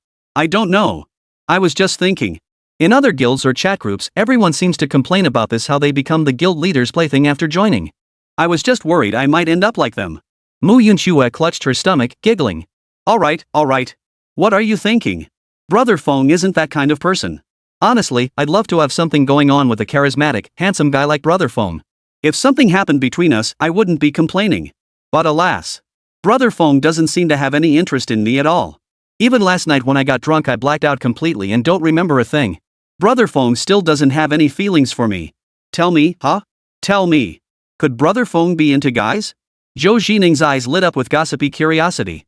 don't know. I was just thinking. In other guilds or chat groups, everyone seems to complain about this, how they become the guild leader's plaything after joining. I was just worried I might end up like them." Mu Yunxue clutched her stomach, giggling. All right. What are you thinking? Brother Feng isn't that kind of person. Honestly, I'd love to have something going on with a charismatic, handsome guy like Brother Feng. If something happened between us, I wouldn't be complaining. But alas, Brother Feng doesn't seem to have any interest in me at all. Even last night when I got drunk, I blacked out completely and don't remember a thing. Brother Feng still doesn't have any feelings for me. Tell me, huh? Tell me. Could Brother Feng be into guys? Zhou Xining's eyes lit up with gossipy curiosity.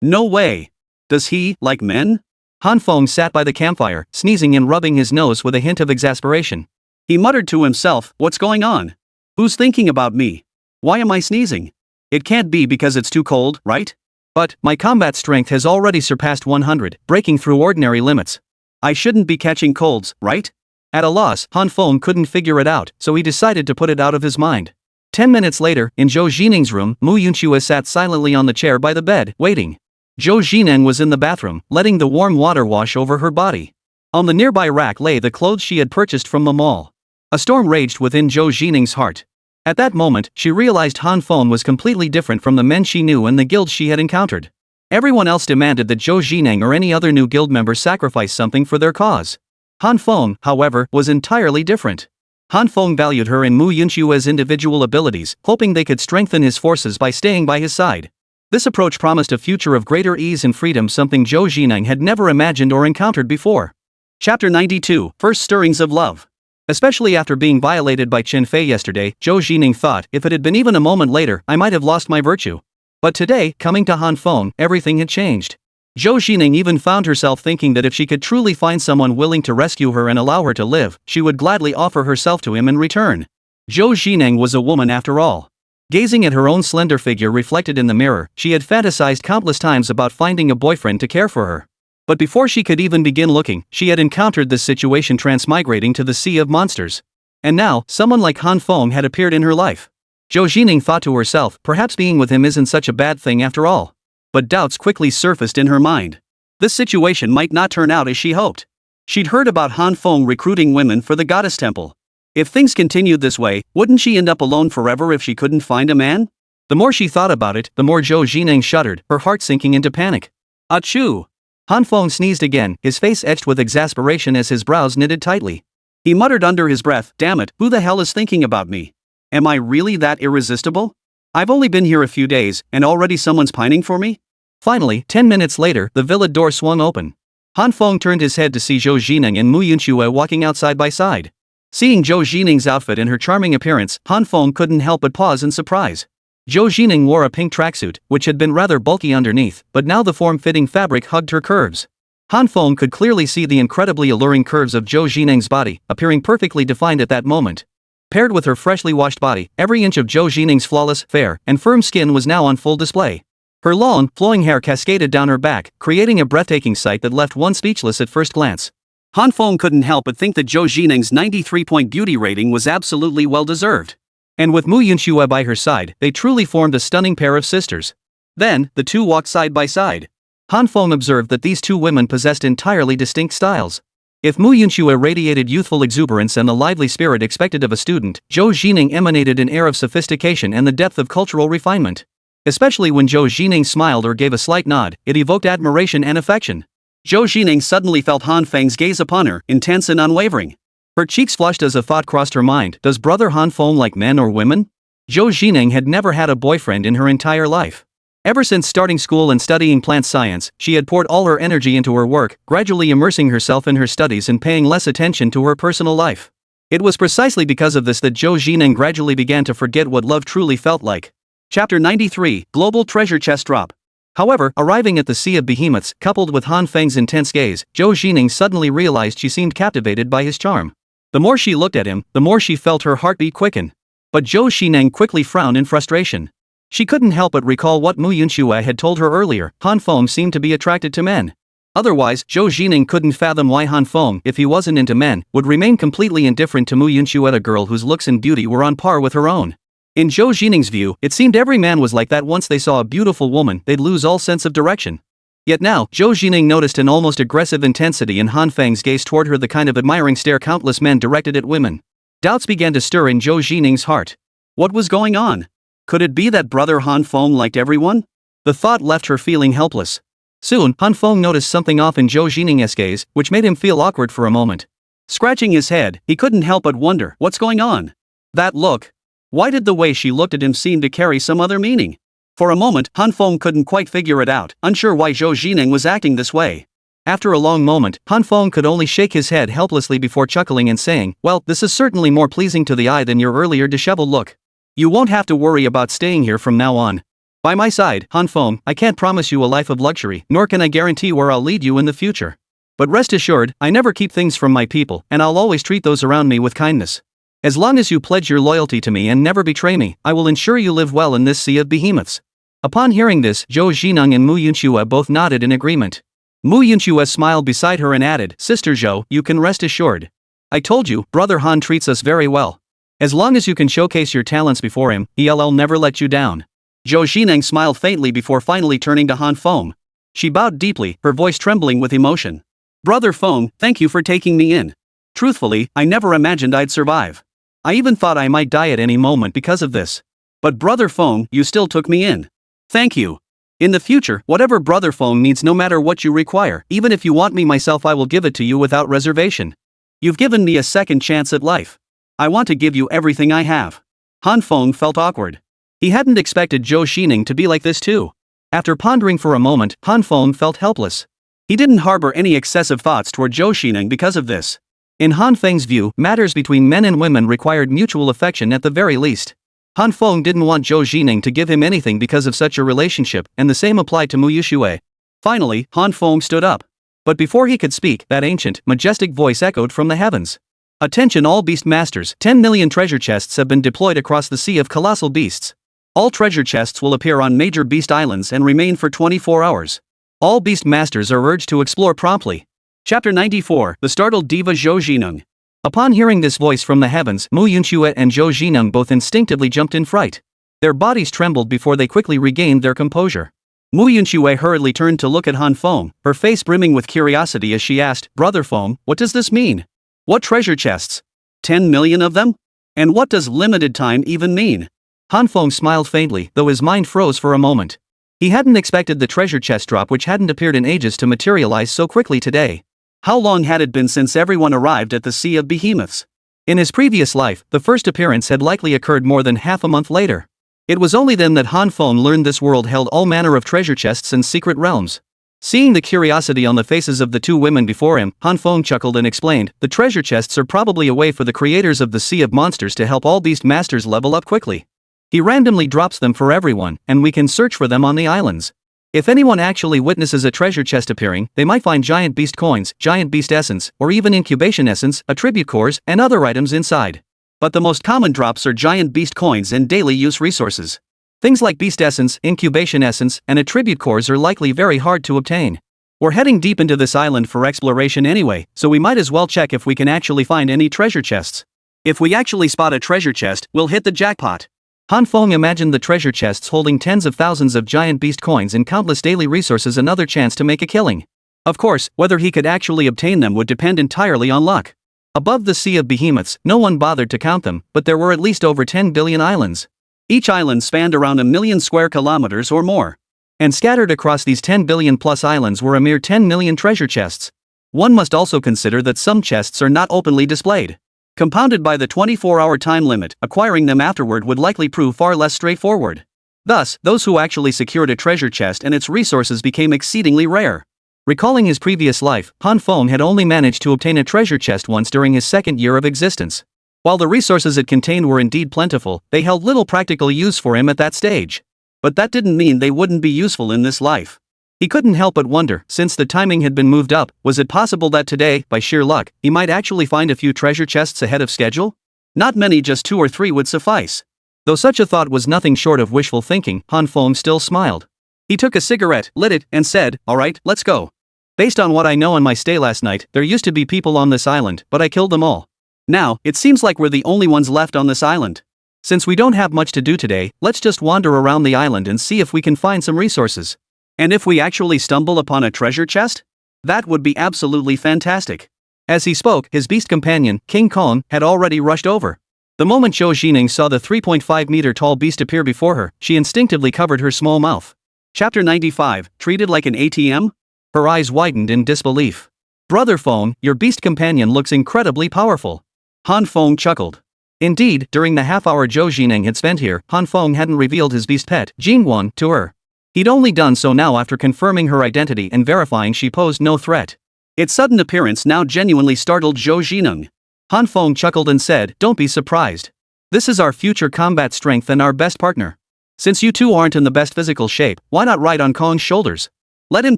No way. Does he like men? Han Feng sat by the campfire, sneezing and rubbing his nose with a hint of exasperation. He muttered to himself, "What's going on? Who's thinking about me? Why am I sneezing? It can't be because it's too cold, right? But my combat strength has already surpassed 100, breaking through ordinary limits. I shouldn't be catching colds, right?" At a loss, Han Feng couldn't figure it out, so he decided to put it out of his mind. 10 minutes later, in Zhou Xining's room, Mu Yunxue sat silently on the chair by the bed, waiting. Zhou Xining was in the bathroom, letting the warm water wash over her body. On the nearby rack lay the clothes she had purchased from the mall. A storm raged within Zhou Xining's heart. At that moment, she realized Han Feng was completely different from the men she knew and the guilds she had encountered. Everyone else demanded that Zhou Xining or any other new guild member sacrifice something for their cause. Han Feng, however, was entirely different. Han Feng valued her and Mu Yunxue's individual abilities, hoping they could strengthen his forces by staying by his side. This approach promised a future of greater ease and freedom, something Zhou Xining had never imagined or encountered before. Chapter 92, First Stirrings of Love. Especially after being violated by Chen Fei yesterday, Zhou Xining thought, if it had been even a moment later, I might have lost my virtue. But today, coming to Han Feng, everything had changed. Zhou Xining even found herself thinking that if she could truly find someone willing to rescue her and allow her to live, she would gladly offer herself to him in return. Zhou Xining was a woman after all. Gazing at her own slender figure reflected in the mirror, she had fantasized countless times about finding a boyfriend to care for her. But before she could even begin looking, she had encountered this situation transmigrating to the Sea of Monsters. And now, someone like Han Feng had appeared in her life. Zhou Xining thought to herself, perhaps being with him isn't such a bad thing after all. But doubts quickly surfaced in her mind. This situation might not turn out as she hoped. She'd heard about Han Feng recruiting women for the goddess temple. If things continued this way, wouldn't she end up alone forever if she couldn't find a man? The more she thought about it, the more Zhou Xining shuddered, her heart sinking into panic. Achoo! Han Feng sneezed again, his face etched with exasperation as his brows knitted tightly. He muttered under his breath, "Damn it, who the hell is thinking about me? Am I really that irresistible? I've only been here a few days, and already someone's pining for me? Finally, 10 minutes later, the villa door swung open. Han Feng turned his head to see Zhou Jining and Mu Yunxue walking out side by side. Seeing Zhou Jining's outfit and her charming appearance, Han Feng couldn't help but pause in surprise. Zhou Jining wore a pink tracksuit, which had been rather bulky underneath, but now the form-fitting fabric hugged her curves. Han Feng could clearly see the incredibly alluring curves of Zhou Jining's body, appearing perfectly defined at that moment. Paired with her freshly washed body, every inch of Zhou Jining's flawless, fair, and firm skin was now on full display. Her long, flowing hair cascaded down her back, creating a breathtaking sight that left one speechless at first glance. Han Feng couldn't help but think that Zhou Jining's 93-point beauty rating was absolutely well-deserved. And with Mu Yunxue by her side, they truly formed a stunning pair of sisters. Then, the two walked side by side. Han Feng observed that these two women possessed entirely distinct styles. If Mu Yunxue radiated youthful exuberance and the lively spirit expected of a student, Zhou Jining emanated an air of sophistication and the depth of cultural refinement. Especially when Zhou Jining smiled or gave a slight nod, it evoked admiration and affection. Zhou Jining suddenly felt Han Feng's gaze upon her, intense and unwavering. Her cheeks flushed as a thought crossed her mind. Does brother Han Feng like men or women? Zhou Jining had never had a boyfriend in her entire life. Ever since starting school and studying plant science, she had poured all her energy into her work, gradually immersing herself in her studies and paying less attention to her personal life. It was precisely because of this that Zhou Jining gradually began to forget what love truly felt like. Chapter 93, Global Treasure Chest Drop. However, arriving at the Sea of Behemoths, coupled with Han Feng's intense gaze, Zhou Jining suddenly realized she seemed captivated by his charm. The more she looked at him, the more she felt her heartbeat quicken. But Zhou Jining quickly frowned in frustration. She couldn't help but recall what Mu Yunxue had told her earlier. Han Feng seemed to be attracted to men. Otherwise, Zhou Jining couldn't fathom why Han Feng, if he wasn't into men, would remain completely indifferent to Mu Yunxue, a girl whose looks and beauty were on par with her own. In Zhou Jining's view, it seemed every man was like that. Once they saw a beautiful woman, they'd lose all sense of direction. Yet now, Zhou Jining noticed an almost aggressive intensity in Han Feng's gaze toward her, the kind of admiring stare countless men directed at women. Doubts began to stir in Zhou Jining's heart. What was going on? Could it be that brother Han Feng liked everyone? The thought left her feeling helpless. Soon, Han Feng noticed something off in Zhou Jining's gaze, which made him feel awkward for a moment. Scratching his head, he couldn't help but wonder, what's going on? That look. Why did the way she looked at him seem to carry some other meaning? For a moment, Han Feng couldn't quite figure it out, unsure why Zhou Jining was acting this way. After a long moment, Han Feng could only shake his head helplessly before chuckling and saying, "Well, this is certainly more pleasing to the eye than your earlier disheveled look. You won't have to worry about staying here from now on. By my side, Han Feng, I can't promise you a life of luxury, nor can I guarantee where I'll lead you in the future. But rest assured, I never keep things from my people, and I'll always treat those around me with kindness. As long as you pledge your loyalty to me and never betray me, I will ensure you live well in this sea of behemoths." Upon hearing this, Zhou Jining and Mu Yunxue both nodded in agreement. Mu Yunxue smiled beside her and added, "Sister Zhou, you can rest assured. I told you, brother Han treats us very well. As long as you can showcase your talents before him, he'll never let you down." Zhou Jining smiled faintly before finally turning to Han Feng. She bowed deeply, her voice trembling with emotion. "Brother Feng, thank you for taking me in. Truthfully, I never imagined I'd survive. I even thought I might die at any moment because of this. But brother Feng, you still took me in. Thank you. In the future, whatever brother Feng needs, no matter what you require, even if you want me myself, I will give it to you without reservation. You've given me a second chance at life. I want to give you everything I have." Han Feng felt awkward. He hadn't expected Zhou Jining to be like this too. After pondering for a moment, Han Feng felt helpless. He didn't harbor any excessive thoughts toward Zhou Jining because of this. In Han Feng's view, matters between men and women required mutual affection at the very least. Han Feng didn't want Zhou Jining to give him anything because of such a relationship, and the same applied to Mu Yunxue. Finally, Han Feng stood up. But before he could speak, that ancient, majestic voice echoed from the heavens. "Attention all beast masters, 10 million treasure chests have been deployed across the sea of colossal beasts. All treasure chests will appear on major beast islands and remain for 24 hours. All beast masters are urged to explore promptly." Chapter 94, The Startled Diva Zhou Jining. Upon hearing this voice from the heavens, Mu Yunxue and Zhou Jining both instinctively jumped in fright. Their bodies trembled before they quickly regained their composure. Mu Yunxue hurriedly turned to look at Han Feng, her face brimming with curiosity as she asked, "Brother Feng, what does this mean? What treasure chests? 10 million of them? And what does limited time even mean?" Han Feng smiled faintly, though his mind froze for a moment. He hadn't expected the treasure chest drop, which hadn't appeared in ages, to materialize so quickly today. How long had it been since everyone arrived at the Sea of Behemoths? In his previous life, the first appearance had likely occurred more than half a month later. It was only then that Han Feng learned this world held all manner of treasure chests and secret realms. Seeing the curiosity on the faces of the two women before him, Han Feng chuckled and explained, "The treasure chests are probably a way for the creators of the Sea of Monsters to help all beast masters level up quickly. He randomly drops them for everyone, and we can search for them on the islands. If anyone actually witnesses a treasure chest appearing, they might find giant beast coins, giant beast essence, or even incubation essence, attribute cores, and other items inside. But the most common drops are giant beast coins and daily use resources. Things like beast essence, incubation essence, and attribute cores are likely very hard to obtain. We're heading deep into this island for exploration anyway, so we might as well check if we can actually find any treasure chests. If we actually spot a treasure chest, we'll hit the jackpot." Han Feng imagined the treasure chests holding tens of thousands of giant beast coins and countless daily resources, another chance to make a killing. Of course, whether he could actually obtain them would depend entirely on luck. Above the Sea of Behemoths, no one bothered to count them, but there were at least over 10 billion islands. Each island spanned around 1,000,000 square kilometers or more. And scattered across these 10 billion plus islands were a mere 10 million treasure chests. One must also consider that some chests are not openly displayed. Compounded by the 24-hour time limit, acquiring them afterward would likely prove far less straightforward. Thus, those who actually secured a treasure chest and its resources became exceedingly rare. Recalling his previous life, Han Feng had only managed to obtain a treasure chest once during his second year of existence. While the resources it contained were indeed plentiful, they held little practical use for him at that stage. But that didn't mean they wouldn't be useful in this life. He couldn't help but wonder, since the timing had been moved up, was it possible that today, by sheer luck, he might actually find a few treasure chests ahead of schedule? Not many, just 2 or 3 would suffice. Though such a thought was nothing short of wishful thinking, Han Feng still smiled. He took a cigarette, lit it, and said, "Alright, let's go. Based on what I know on my stay last night, there used to be people on this island, but I killed them all. Now, it seems like we're the only ones left on this island. Since we don't have much to do today, let's just wander around the island and see if we can find some resources. And if we actually stumble upon a treasure chest? That would be absolutely fantastic." As he spoke, his beast companion, King Kong, had already rushed over. The moment Zhou Jining saw the 3.5-meter tall beast appear before her, she instinctively covered her small mouth. Chapter 95, Treated like an ATM? Her eyes widened in disbelief. "Brother Feng, your beast companion looks incredibly powerful." Han Feng chuckled. Indeed, during the half-hour Zhou Jining had spent here, Han Feng hadn't revealed his beast pet, Jingguan, to her. He'd only done so now after confirming her identity and verifying she posed no threat. Its sudden appearance now genuinely startled Zhou Jining. Han Feng chuckled and said, "Don't be surprised. This is our future combat strength and our best partner. Since you two aren't in the best physical shape, why not ride on Kong's shoulders? Let him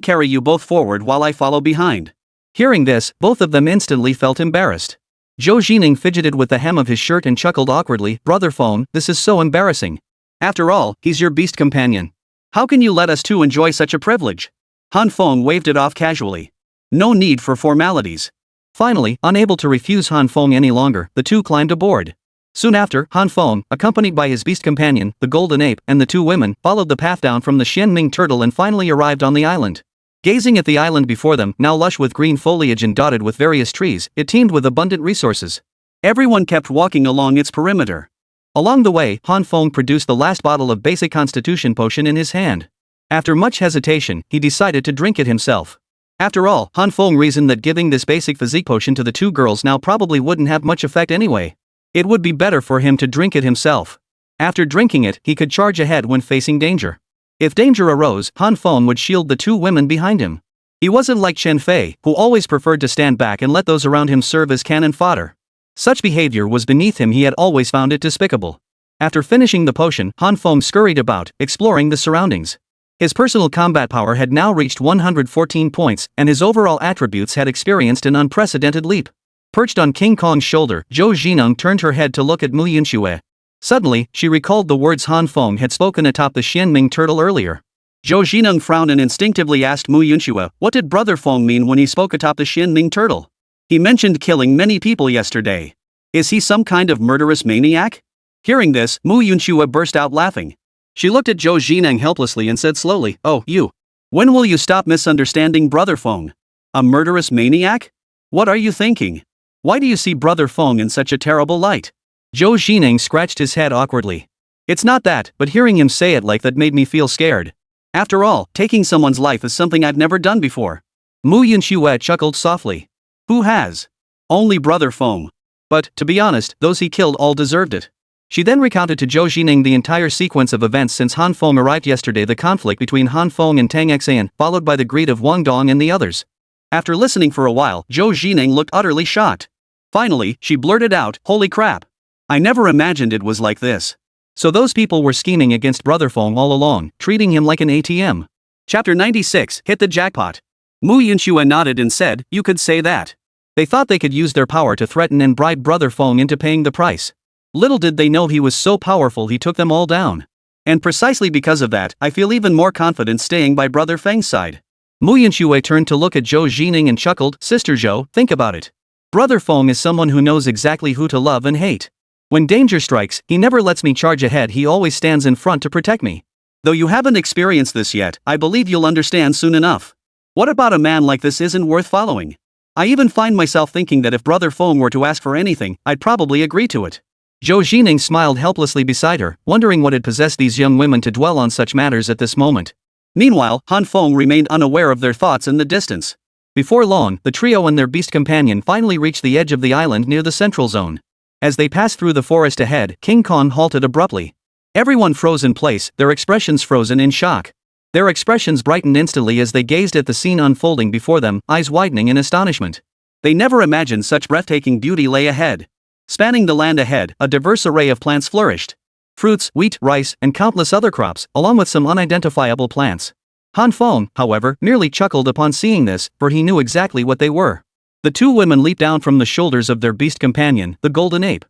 carry you both forward while I follow behind." Hearing this, both of them instantly felt embarrassed. Zhou Jining fidgeted with the hem of his shirt and chuckled awkwardly, "Brother Feng, this is so embarrassing. After all, he's your beast companion. How can you let us two enjoy such a privilege?" Han Feng waved it off casually. No need for formalities. Finally, unable to refuse Han Feng any longer, the two climbed aboard. Soon after, Han Feng, accompanied by his beast companion, the golden ape, and the two women, followed the path down from the Xianming turtle and finally arrived on the island. Gazing at the island before them, now lush with green foliage and dotted with various trees, it teemed with abundant resources. Everyone kept walking along its perimeter. Along the way, Han Feng produced the last bottle of basic constitution potion in his hand. After much hesitation, he decided to drink it himself. After all, Han Feng reasoned that giving this basic physique potion to the two girls now probably wouldn't have much effect anyway. It would be better for him to drink it himself. After drinking it, he could charge ahead when facing danger. If danger arose, Han Feng would shield the two women behind him. He wasn't like Chen Fei, who always preferred to stand back and let those around him serve as cannon fodder. Such behavior was beneath him. He had always found it despicable. After finishing the potion, Han Feng scurried about, exploring the surroundings. His personal combat power had now reached 114 points, and his overall attributes had experienced an unprecedented leap. Perched on King Kong's shoulder, Zhou Jining turned her head to look at Mu Yunxue. Suddenly, she recalled the words Han Feng had spoken atop the Xianming turtle earlier. Zhou Jining frowned and instinctively asked Mu Yunxue, what did Brother Feng mean when he spoke atop the Xianming turtle? He mentioned killing many people yesterday. Is he some kind of murderous maniac? Hearing this, Mu Yunxue burst out laughing. She looked at Zhou Jining helplessly and said slowly, "Oh, you. When will you stop misunderstanding Brother Feng? A murderous maniac? What are you thinking? Why do you see Brother Feng in such a terrible light?" Zhou Jining scratched his head awkwardly. "It's not that, but hearing him say it like that made me feel scared. After all, taking someone's life is something I've never done before." Mu Yunxue chuckled softly. "Who has? Only Brother Feng. But, to be honest, those he killed all deserved it. She then recounted to Zhou Jining the entire sequence of events since Han Feng arrived yesterday, the conflict between Han Feng and Tang Xian, followed by the greed of Wang Dong and the others. After listening for a while, Zhou Jining looked utterly shocked. Finally, she blurted out, "Holy crap! I never imagined it was like this." So those people were scheming against Brother Feng all along, treating him like an ATM. Chapter 96, Hit the Jackpot. Mu Yunxue nodded and said, "You could say that." They thought they could use their power to threaten and bribe Brother Feng into paying the price. Little did they know he was so powerful he took them all down. And precisely because of that, I feel even more confident staying by Brother Feng's side. Mu Yunxue turned to look at Zhou Jining and chuckled, "Sister Zhou, think about it. Brother Feng is someone who knows exactly who to love and hate. When danger strikes, he never lets me charge ahead, he always stands in front to protect me. Though you haven't experienced this yet, I believe you'll understand soon enough. What about a man like this isn't worth following? I even find myself thinking that if Brother Feng were to ask for anything, I'd probably agree to it." Zhou Jining smiled helplessly beside her, wondering what had possessed these young women to dwell on such matters at this moment. Meanwhile, Han Feng remained unaware of their thoughts in the distance. Before long, the trio and their beast companion finally reached the edge of the island near the central zone. As they passed through the forest ahead, King Kong halted abruptly. Everyone froze in place, their expressions frozen in shock. Their expressions brightened instantly as they gazed at the scene unfolding before them, eyes widening in astonishment. They never imagined such breathtaking beauty lay ahead. Spanning the land ahead, a diverse array of plants flourished. Fruits, wheat, rice, and countless other crops, along with some unidentifiable plants. Han Feng, however, merely chuckled upon seeing this, for he knew exactly what they were. The two women leaped down from the shoulders of their beast companion, the golden ape.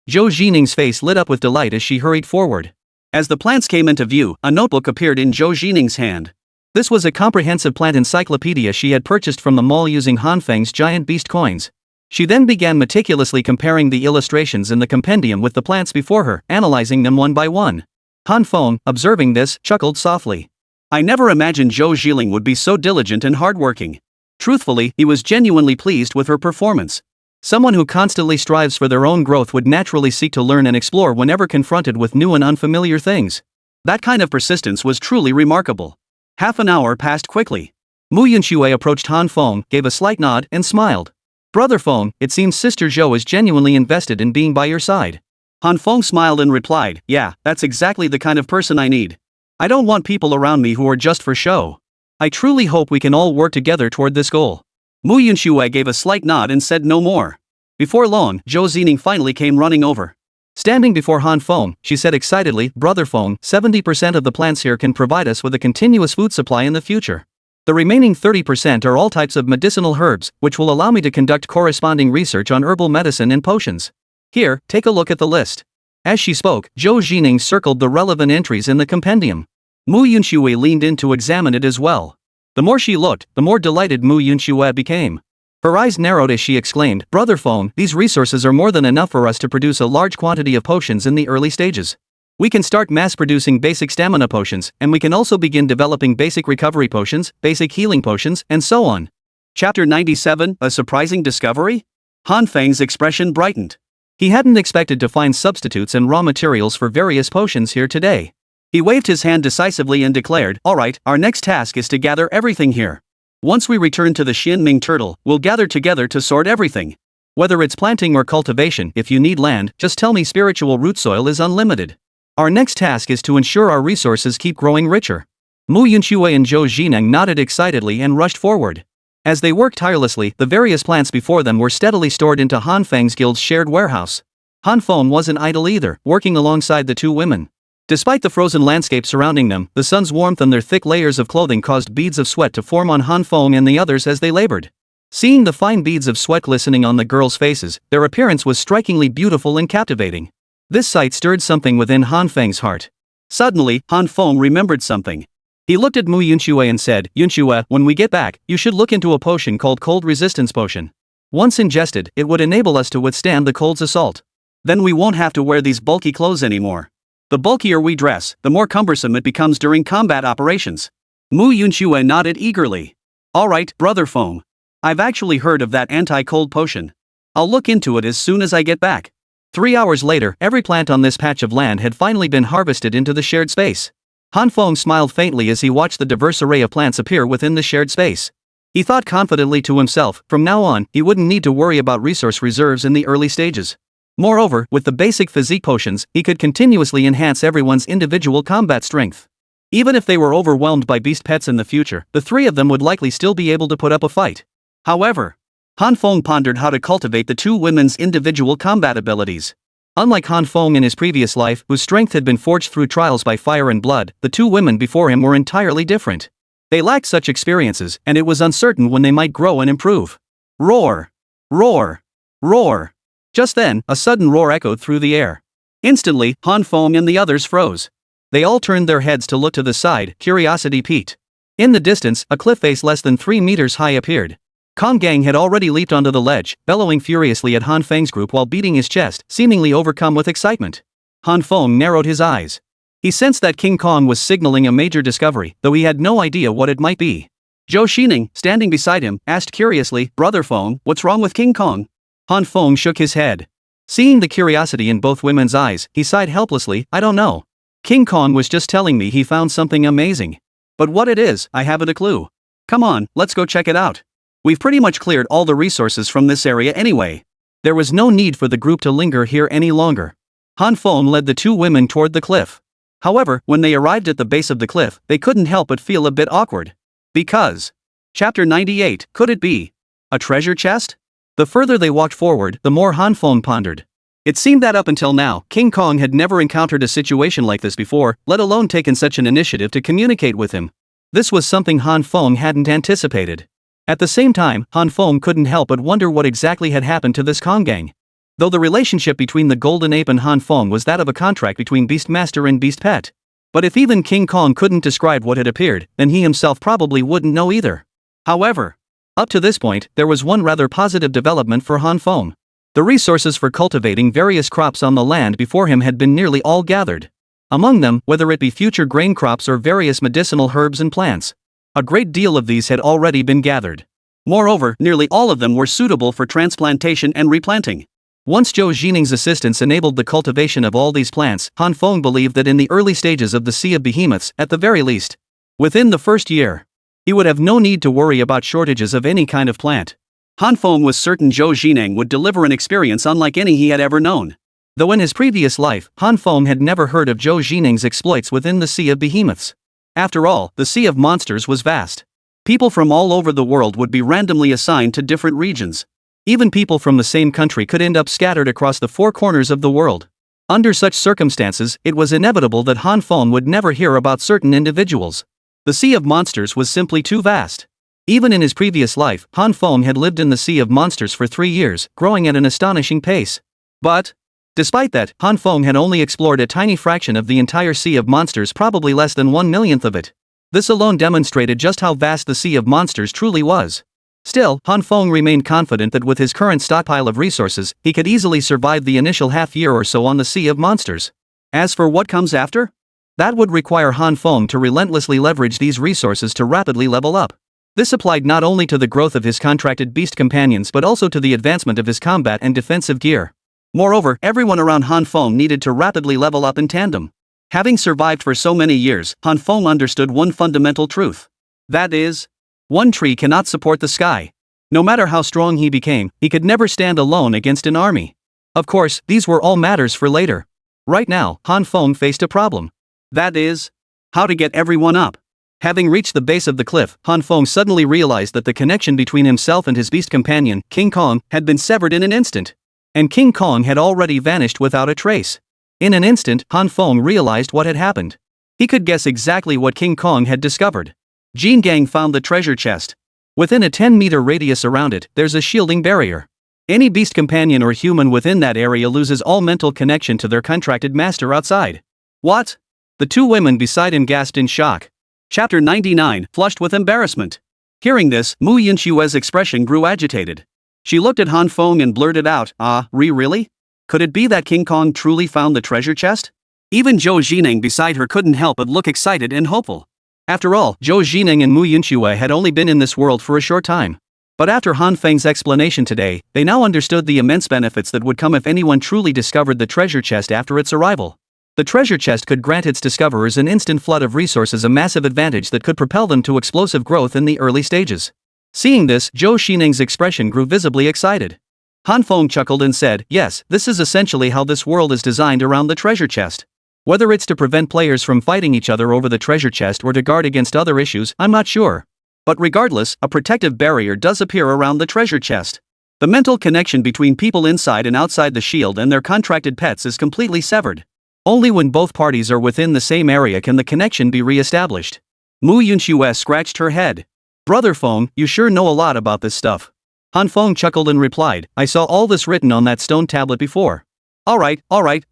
Zhou Jining's face lit up with delight as she hurried forward. As the plants came into view, a notebook appeared in Zhou Jining's hand. This was a comprehensive plant encyclopedia she had purchased from the mall using Han Feng's giant beast coins. She then began meticulously comparing the illustrations in the compendium with the plants before her, analyzing them one by one. Han Feng, observing this, chuckled softly. I never imagined Zhou Jiling would be so diligent and hardworking. Truthfully, he was genuinely pleased with her performance. Someone who constantly strives for their own growth would naturally seek to learn and explore whenever confronted with new and unfamiliar things. That kind of persistence was truly remarkable. Half an hour passed quickly. Mu Yunxue approached Han Feng, gave a slight nod, and smiled. Brother Feng, it seems Sister Zhou is genuinely invested in being by your side. Han Feng smiled and replied, "Yeah, that's exactly the kind of person I need. I don't want people around me who are just for show. I truly hope we can all work together toward this goal." Mu Yunxue gave a slight nod and said no more. Before long, Zhou Jining finally came running over. Standing before Han Feng, she said excitedly, "Brother Feng, 70% of the plants here can provide us with a continuous food supply in the future. The remaining 30% are all types of medicinal herbs, which will allow me to conduct corresponding research on herbal medicine and potions. Here, take a look at the list." As she spoke, Zhou Jining circled the relevant entries in the compendium. Mu Yunxue leaned in to examine it as well. The more she looked, the more delighted Mu Yunxue became. Her eyes narrowed as she exclaimed, "Brother Feng, these resources are more than enough for us to produce a large quantity of potions in the early stages. We can start mass-producing basic stamina potions, and we can also begin developing basic recovery potions, basic healing potions, and so on." Chapter 97, A Surprising Discovery? Han Feng's expression brightened. He hadn't expected to find substitutes and raw materials for various potions here today. He waved his hand decisively and declared, "Alright, our next task is to gather everything here. Once we return to the Xianming turtle, we'll gather together to sort everything. Whether it's planting or cultivation, if you need land, just tell me. Spiritual root soil is unlimited. Our next task is to ensure our resources keep growing richer." Mu Yunxue and Zhou Jining nodded excitedly and rushed forward. As they worked tirelessly, the various plants before them were steadily stored into Han Feng's guild's shared warehouse. Han Feng wasn't idle either, working alongside the two women. Despite the frozen landscape surrounding them, the sun's warmth and their thick layers of clothing caused beads of sweat to form on Han Feng and the others as they labored. Seeing the fine beads of sweat glistening on the girls' faces, their appearance was strikingly beautiful and captivating. This sight stirred something within Han Feng's heart. Suddenly, Han Feng remembered something. He looked at Mu Yunxue and said, "Yunxue, when we get back, you should look into a potion called Cold Resistance Potion. Once ingested, it would enable us to withstand the cold's assault. Then we won't have to wear these bulky clothes anymore. The bulkier we dress, the more cumbersome it becomes during combat operations." Mu Yunxue nodded eagerly. "Alright, Brother Feng. I've actually heard of that anti-cold potion. I'll look into it as soon as I get back." 3 hours later, every plant on this patch of land had finally been harvested into the shared space. Han Feng smiled faintly as he watched the diverse array of plants appear within the shared space. He thought confidently to himself, from now on, he wouldn't need to worry about resource reserves in the early stages. Moreover, with the basic physique potions, he could continuously enhance everyone's individual combat strength. Even if they were overwhelmed by beast pets in the future, the three of them would likely still be able to put up a fight. However, Han Feng pondered how to cultivate the two women's individual combat abilities. Unlike Han Feng in his previous life, whose strength had been forged through trials by fire and blood, the two women before him were entirely different. They lacked such experiences, and it was uncertain when they might grow and improve. Roar! Roar! Roar! Just then, a sudden roar echoed through the air. Instantly, Han Feng and the others froze. They all turned their heads to look to the side, curiosity piqued. In the distance, a cliff face less than 3 meters high appeared. Kong Gang had already leaped onto the ledge, bellowing furiously at Han Feng's group while beating his chest, seemingly overcome with excitement. Han Feng narrowed his eyes. He sensed that King Kong was signaling a major discovery, though he had no idea what it might be. Zhou Xining, standing beside him, asked curiously, "Brother Feng, what's wrong with King Kong?" Han Feng shook his head. Seeing the curiosity in both women's eyes, he sighed helplessly, "I don't know. King Kong was just telling me he found something amazing. But what it is, I haven't a clue. Come on, let's go check it out. We've pretty much cleared all the resources from this area anyway." There was no need for the group to linger here any longer. Han Feng led the two women toward the cliff. However, when they arrived at the base of the cliff, they couldn't help but feel a bit awkward. Because. Chapter 98, could it be a treasure chest? The further they walked forward, the more Han Feng pondered. It seemed that up until now, King Kong had never encountered a situation like this before, let alone taken such an initiative to communicate with him. This was something Han Feng hadn't anticipated. At the same time, Han Feng couldn't help but wonder what exactly had happened to this Kong Gang. Though the relationship between the Golden Ape and Han Feng was that of a contract between Beastmaster and Beast Pet. But if even King Kong couldn't describe what had appeared, then he himself probably wouldn't know either. However, up to this point, there was one rather positive development for Han Feng. The resources for cultivating various crops on the land before him had been nearly all gathered. Among them, whether it be future grain crops or various medicinal herbs and plants, a great deal of these had already been gathered. Moreover, nearly all of them were suitable for transplantation and replanting. Once Zhou Xining's assistance enabled the cultivation of all these plants, Han Feng believed that in the early stages of the Sea of Behemoths, at the very least, within the first year, he would have no need to worry about shortages of any kind of plant. Han Feng was certain Zhou Xining would deliver an experience unlike any he had ever known. Though in his previous life, Han Feng had never heard of Zhou Xining's exploits within the Sea of Behemoths. After all, the Sea of Monsters was vast. People from all over the world would be randomly assigned to different regions. Even people from the same country could end up scattered across the four corners of the world. Under such circumstances, it was inevitable that Han Feng would never hear about certain individuals. The Sea of Monsters was simply too vast. Even in his previous life, Han Feng had lived in the Sea of Monsters for 3 years, growing at an astonishing pace. But, despite that, Han Feng had only explored a tiny fraction of the entire Sea of Monsters, probably less than 1/millionth of it. This alone demonstrated just how vast the Sea of Monsters truly was. Still, Han Feng remained confident that with his current stockpile of resources, he could easily survive the initial half-year or so on the Sea of Monsters. As for what comes after? That would require Han Feng to relentlessly leverage these resources to rapidly level up. This applied not only to the growth of his contracted beast companions but also to the advancement of his combat and defensive gear. Moreover, everyone around Han Feng needed to rapidly level up in tandem. Having survived for so many years, Han Feng understood one fundamental truth. That is, one tree cannot support the sky. No matter how strong he became, he could never stand alone against an army. Of course, these were all matters for later. Right now, Han Feng faced a problem. That is, how to get everyone up. Having reached the base of the cliff, Han Feng suddenly realized that the connection between himself and his beast companion, King Kong, had been severed in an instant. And King Kong had already vanished without a trace. In an instant, Han Feng realized what had happened. He could guess exactly what King Kong had discovered. Jin Gang found the treasure chest. Within a 10-meter radius around it, there's a shielding barrier. Any beast companion or human within that area loses all mental connection to their contracted master outside. What? The two women beside him gasped in shock. Chapter 99, flushed with embarrassment. Hearing this, Mu Yinshue's expression grew agitated. She looked at Han Feng and blurted out, really? Could it be that King Kong truly found the treasure chest? Even Zhou Xining beside her couldn't help but look excited and hopeful. After all, Zhou Xining and Mu Yinshue had only been in this world for a short time. But after Han Feng's explanation today, they now understood the immense benefits that would come if anyone truly discovered the treasure chest after its arrival. The treasure chest could grant its discoverers an instant flood of resources, a massive advantage that could propel them to explosive growth in the early stages. Seeing this, Zhou Xineng's expression grew visibly excited. Han Feng chuckled and said, yes, this is essentially how this world is designed around the treasure chest. Whether it's to prevent players from fighting each other over the treasure chest or to guard against other issues, I'm not sure. But regardless, a protective barrier does appear around the treasure chest. The mental connection between people inside and outside the shield and their contracted pets is completely severed. Only when both parties are within the same area can the connection be re-established. Mu Yunxue scratched her head. Brother Feng, you sure know a lot about this stuff. Han Feng chuckled and replied, I saw all this written on that stone tablet before. Alright,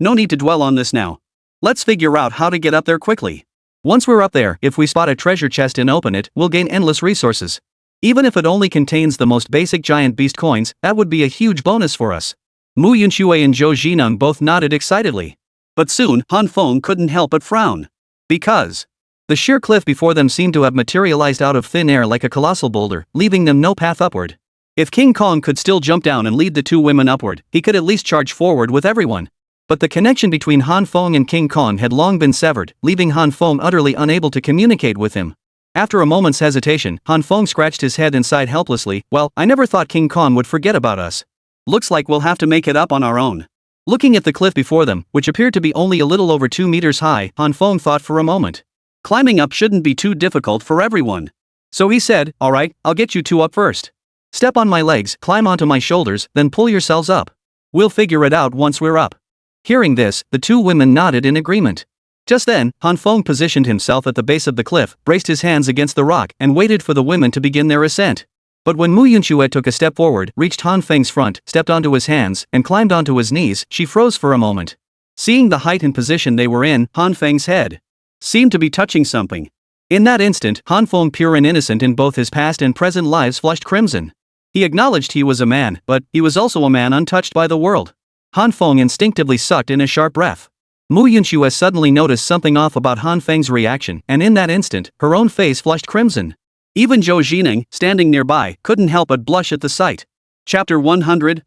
no need to dwell on this now. Let's figure out how to get up there quickly. Once we're up there, if we spot a treasure chest and open it, we'll gain endless resources. Even if it only contains the most basic giant beast coins, that would be a huge bonus for us. Mu Yunxue and Zhou Xineng both nodded excitedly. But soon, Han Feng couldn't help but frown. Because the sheer cliff before them seemed to have materialized out of thin air like a colossal boulder, leaving them no path upward. If King Kong could still jump down and lead the two women upward, he could at least charge forward with everyone. But the connection between Han Feng and King Kong had long been severed, leaving Han Feng utterly unable to communicate with him. After a moment's hesitation, Han Feng scratched his head and sighed helplessly, well, I never thought King Kong would forget about us. Looks like we'll have to make it up on our own. Looking at the cliff before them, which appeared to be only a little over 2 meters high, Han Feng thought for a moment. Climbing up shouldn't be too difficult for everyone. So he said, alright, I'll get you two up first. Step on my legs, climb onto my shoulders, then pull yourselves up. We'll figure it out once we're up. Hearing this, the two women nodded in agreement. Just then, Han Feng positioned himself at the base of the cliff, braced his hands against the rock, and waited for the women to begin their ascent. But when Mu Yunxue took a step forward, reached Han Feng's front, stepped onto his hands, and climbed onto his knees, she froze for a moment. Seeing the height and position they were in, Han Feng's head seemed to be touching something. In that instant, Han Feng, pure and innocent in both his past and present lives, flushed crimson. He acknowledged he was a man, but he was also a man untouched by the world. Han Feng instinctively sucked in a sharp breath. Mu Yunxue suddenly noticed something off about Han Feng's reaction, and in that instant, her own face flushed crimson. Even Zhou Xineng, standing nearby, couldn't help but blush at the sight. Chapter 100,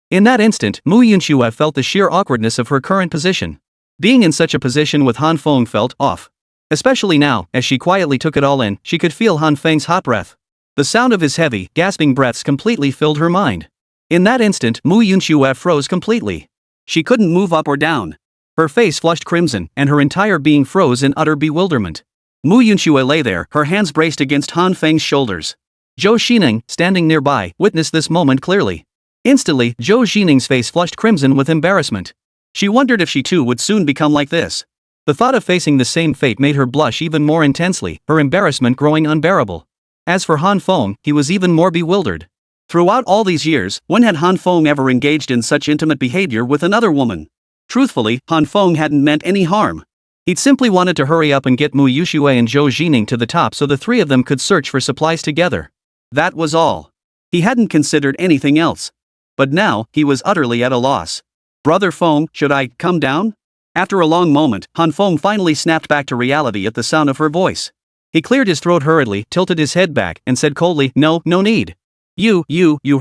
In that instant, Mu Yunxue felt the sheer awkwardness of her current position. Being in such a position with Han Feng felt off. Especially now, as she quietly took it all in, she could feel Han Feng's hot breath. The sound of his heavy, gasping breaths completely filled her mind. In that instant, Mu Yunxue froze completely. She couldn't move up or down. Her face flushed crimson, and her entire being froze in utter bewilderment. Mu Yunxue lay there, her hands braced against Han Feng's shoulders. Zhou Xineng, standing nearby, witnessed this moment clearly. Instantly, Zhou Xineng's face flushed crimson with embarrassment. She wondered if she too would soon become like this. The thought of facing the same fate made her blush even more intensely, her embarrassment growing unbearable. As for Han Feng, he was even more bewildered. Throughout all these years, when had Han Feng ever engaged in such intimate behavior with another woman? Truthfully, Han Feng hadn't meant any harm. He'd simply wanted to hurry up and get Mu Yunxue and Zhou Xineng to the top so the three of them could search for supplies together. That was all. He hadn't considered anything else. But now, he was utterly at a loss. Brother Feng, should I come down? After a long moment, Han Feng finally snapped back to reality at the sound of her voice. He cleared his throat hurriedly, tilted his head back, and said coldly, no need. You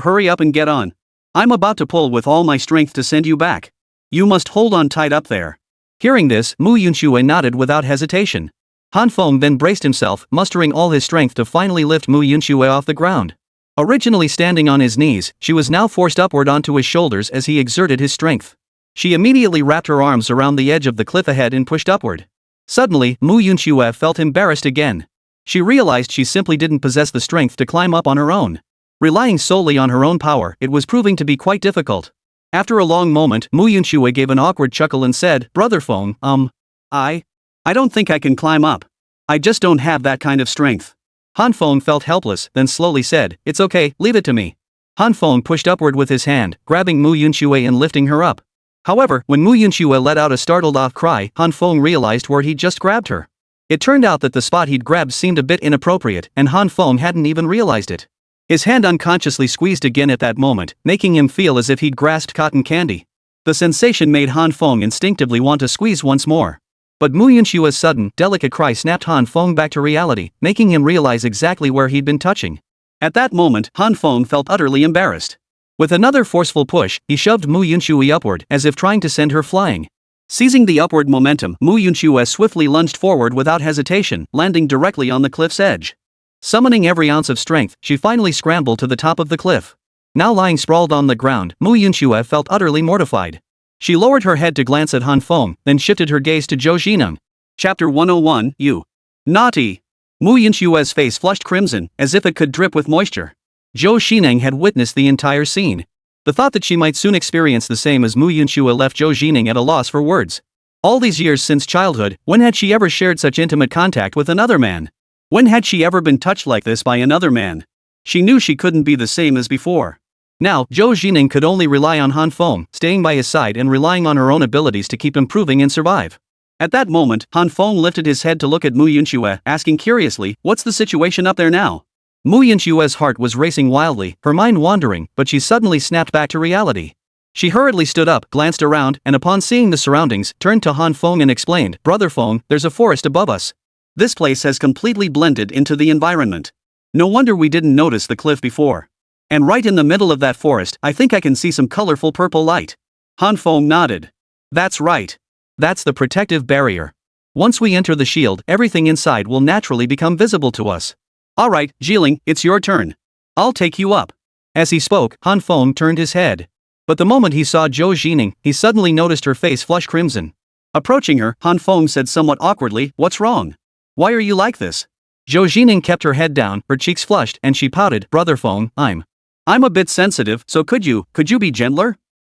hurry up and get on. I'm about to pull with all my strength to send you back. You must hold on tight up there. Hearing this, Mu Yunxue nodded without hesitation. Han Feng then braced himself, mustering all his strength to finally lift Mu Yunxue off the ground. Originally standing on his knees, she was now forced upward onto his shoulders as he exerted his strength. She immediately wrapped her arms around the edge of the cliff ahead and pushed upward. Suddenly, Mu Yunxue felt embarrassed again. She realized she simply didn't possess the strength to climb up on her own. Relying solely on her own power, it was proving to be quite difficult. After a long moment, Mu Yunxue gave an awkward chuckle and said, Brother Feng, I don't think I can climb up. I just don't have that kind of strength. Han Feng felt helpless, then slowly said, it's okay, leave it to me. Han Feng pushed upward with his hand, grabbing Mu Yunxue and lifting her up. However, when Mu Yunxue let out a startled-off cry, Han Feng realized where he'd just grabbed her. It turned out that the spot he'd grabbed seemed a bit inappropriate, and Han Feng hadn't even realized it. His hand unconsciously squeezed again at that moment, making him feel as if he'd grasped cotton candy. The sensation made Han Feng instinctively want to squeeze once more. But Mu Yunshua's sudden, delicate cry snapped Han Feng back to reality, making him realize exactly where he'd been touching. At that moment, Han Feng felt utterly embarrassed. With another forceful push, he shoved Mu Yunshui upward, as if trying to send her flying. Seizing the upward momentum, Mu Yunshue swiftly lunged forward without hesitation, landing directly on the cliff's edge. Summoning every ounce of strength, she finally scrambled to the top of the cliff. Now lying sprawled on the ground, Mu Yunxue felt utterly mortified. She lowered her head to glance at Han Feng, then shifted her gaze to Zhou Xineng. Chapter 101, You. Naughty. Mu Yunxue's face flushed crimson, as if it could drip with moisture. Zhou Xineng had witnessed the entire scene. The thought that she might soon experience the same as Mu Yunxue left Zhou Xineng at a loss for words. All these years since childhood, when had she ever shared such intimate contact with another man? When had she ever been touched like this by another man? She knew she couldn't be the same as before. Now, Zhou Xineng could only rely on Han Feng, staying by his side and relying on her own abilities to keep improving and survive. At that moment, Han Feng lifted his head to look at Mu Yunxue, asking curiously, "What's the situation up there now?" Mu Yunxue's heart was racing wildly, her mind wandering, but she suddenly snapped back to reality. She hurriedly stood up, glanced around, and upon seeing the surroundings, turned to Han Feng and explained, "Brother Feng, there's a forest above us. This place has completely blended into the environment. No wonder we didn't notice the cliff before. And right in the middle of that forest, I think I can see some colorful purple light." Han Feng nodded. "That's right. That's the protective barrier. Once we enter the shield, everything inside will naturally become visible to us." "Alright, Jiling, it's your turn. I'll take you up." As he spoke, Han Feng turned his head. But the moment he saw Zhou Xineng, he suddenly noticed her face flush crimson. Approaching her, Han Feng said somewhat awkwardly, "What's wrong? Why are you like this?" Zhou Xineng kept her head down, her cheeks flushed, and she pouted, "Brother Feng, I'm a bit sensitive, so could you be gentler?"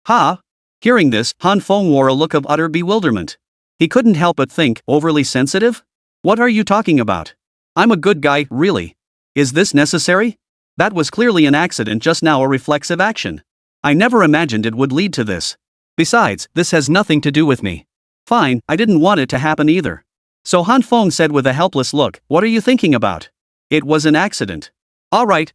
Ha! Hearing this, Han Feng wore a look of utter bewilderment. He couldn't help but think, overly sensitive? What are you talking about? I'm a good guy, really. Is this necessary? That was clearly an accident just now, a reflexive action. I never imagined it would lead to this. Besides, this has nothing to do with me." "Fine, I didn't want it to happen either." So Han Feng said with a helpless look, "What are you thinking about? It was an accident." Alright,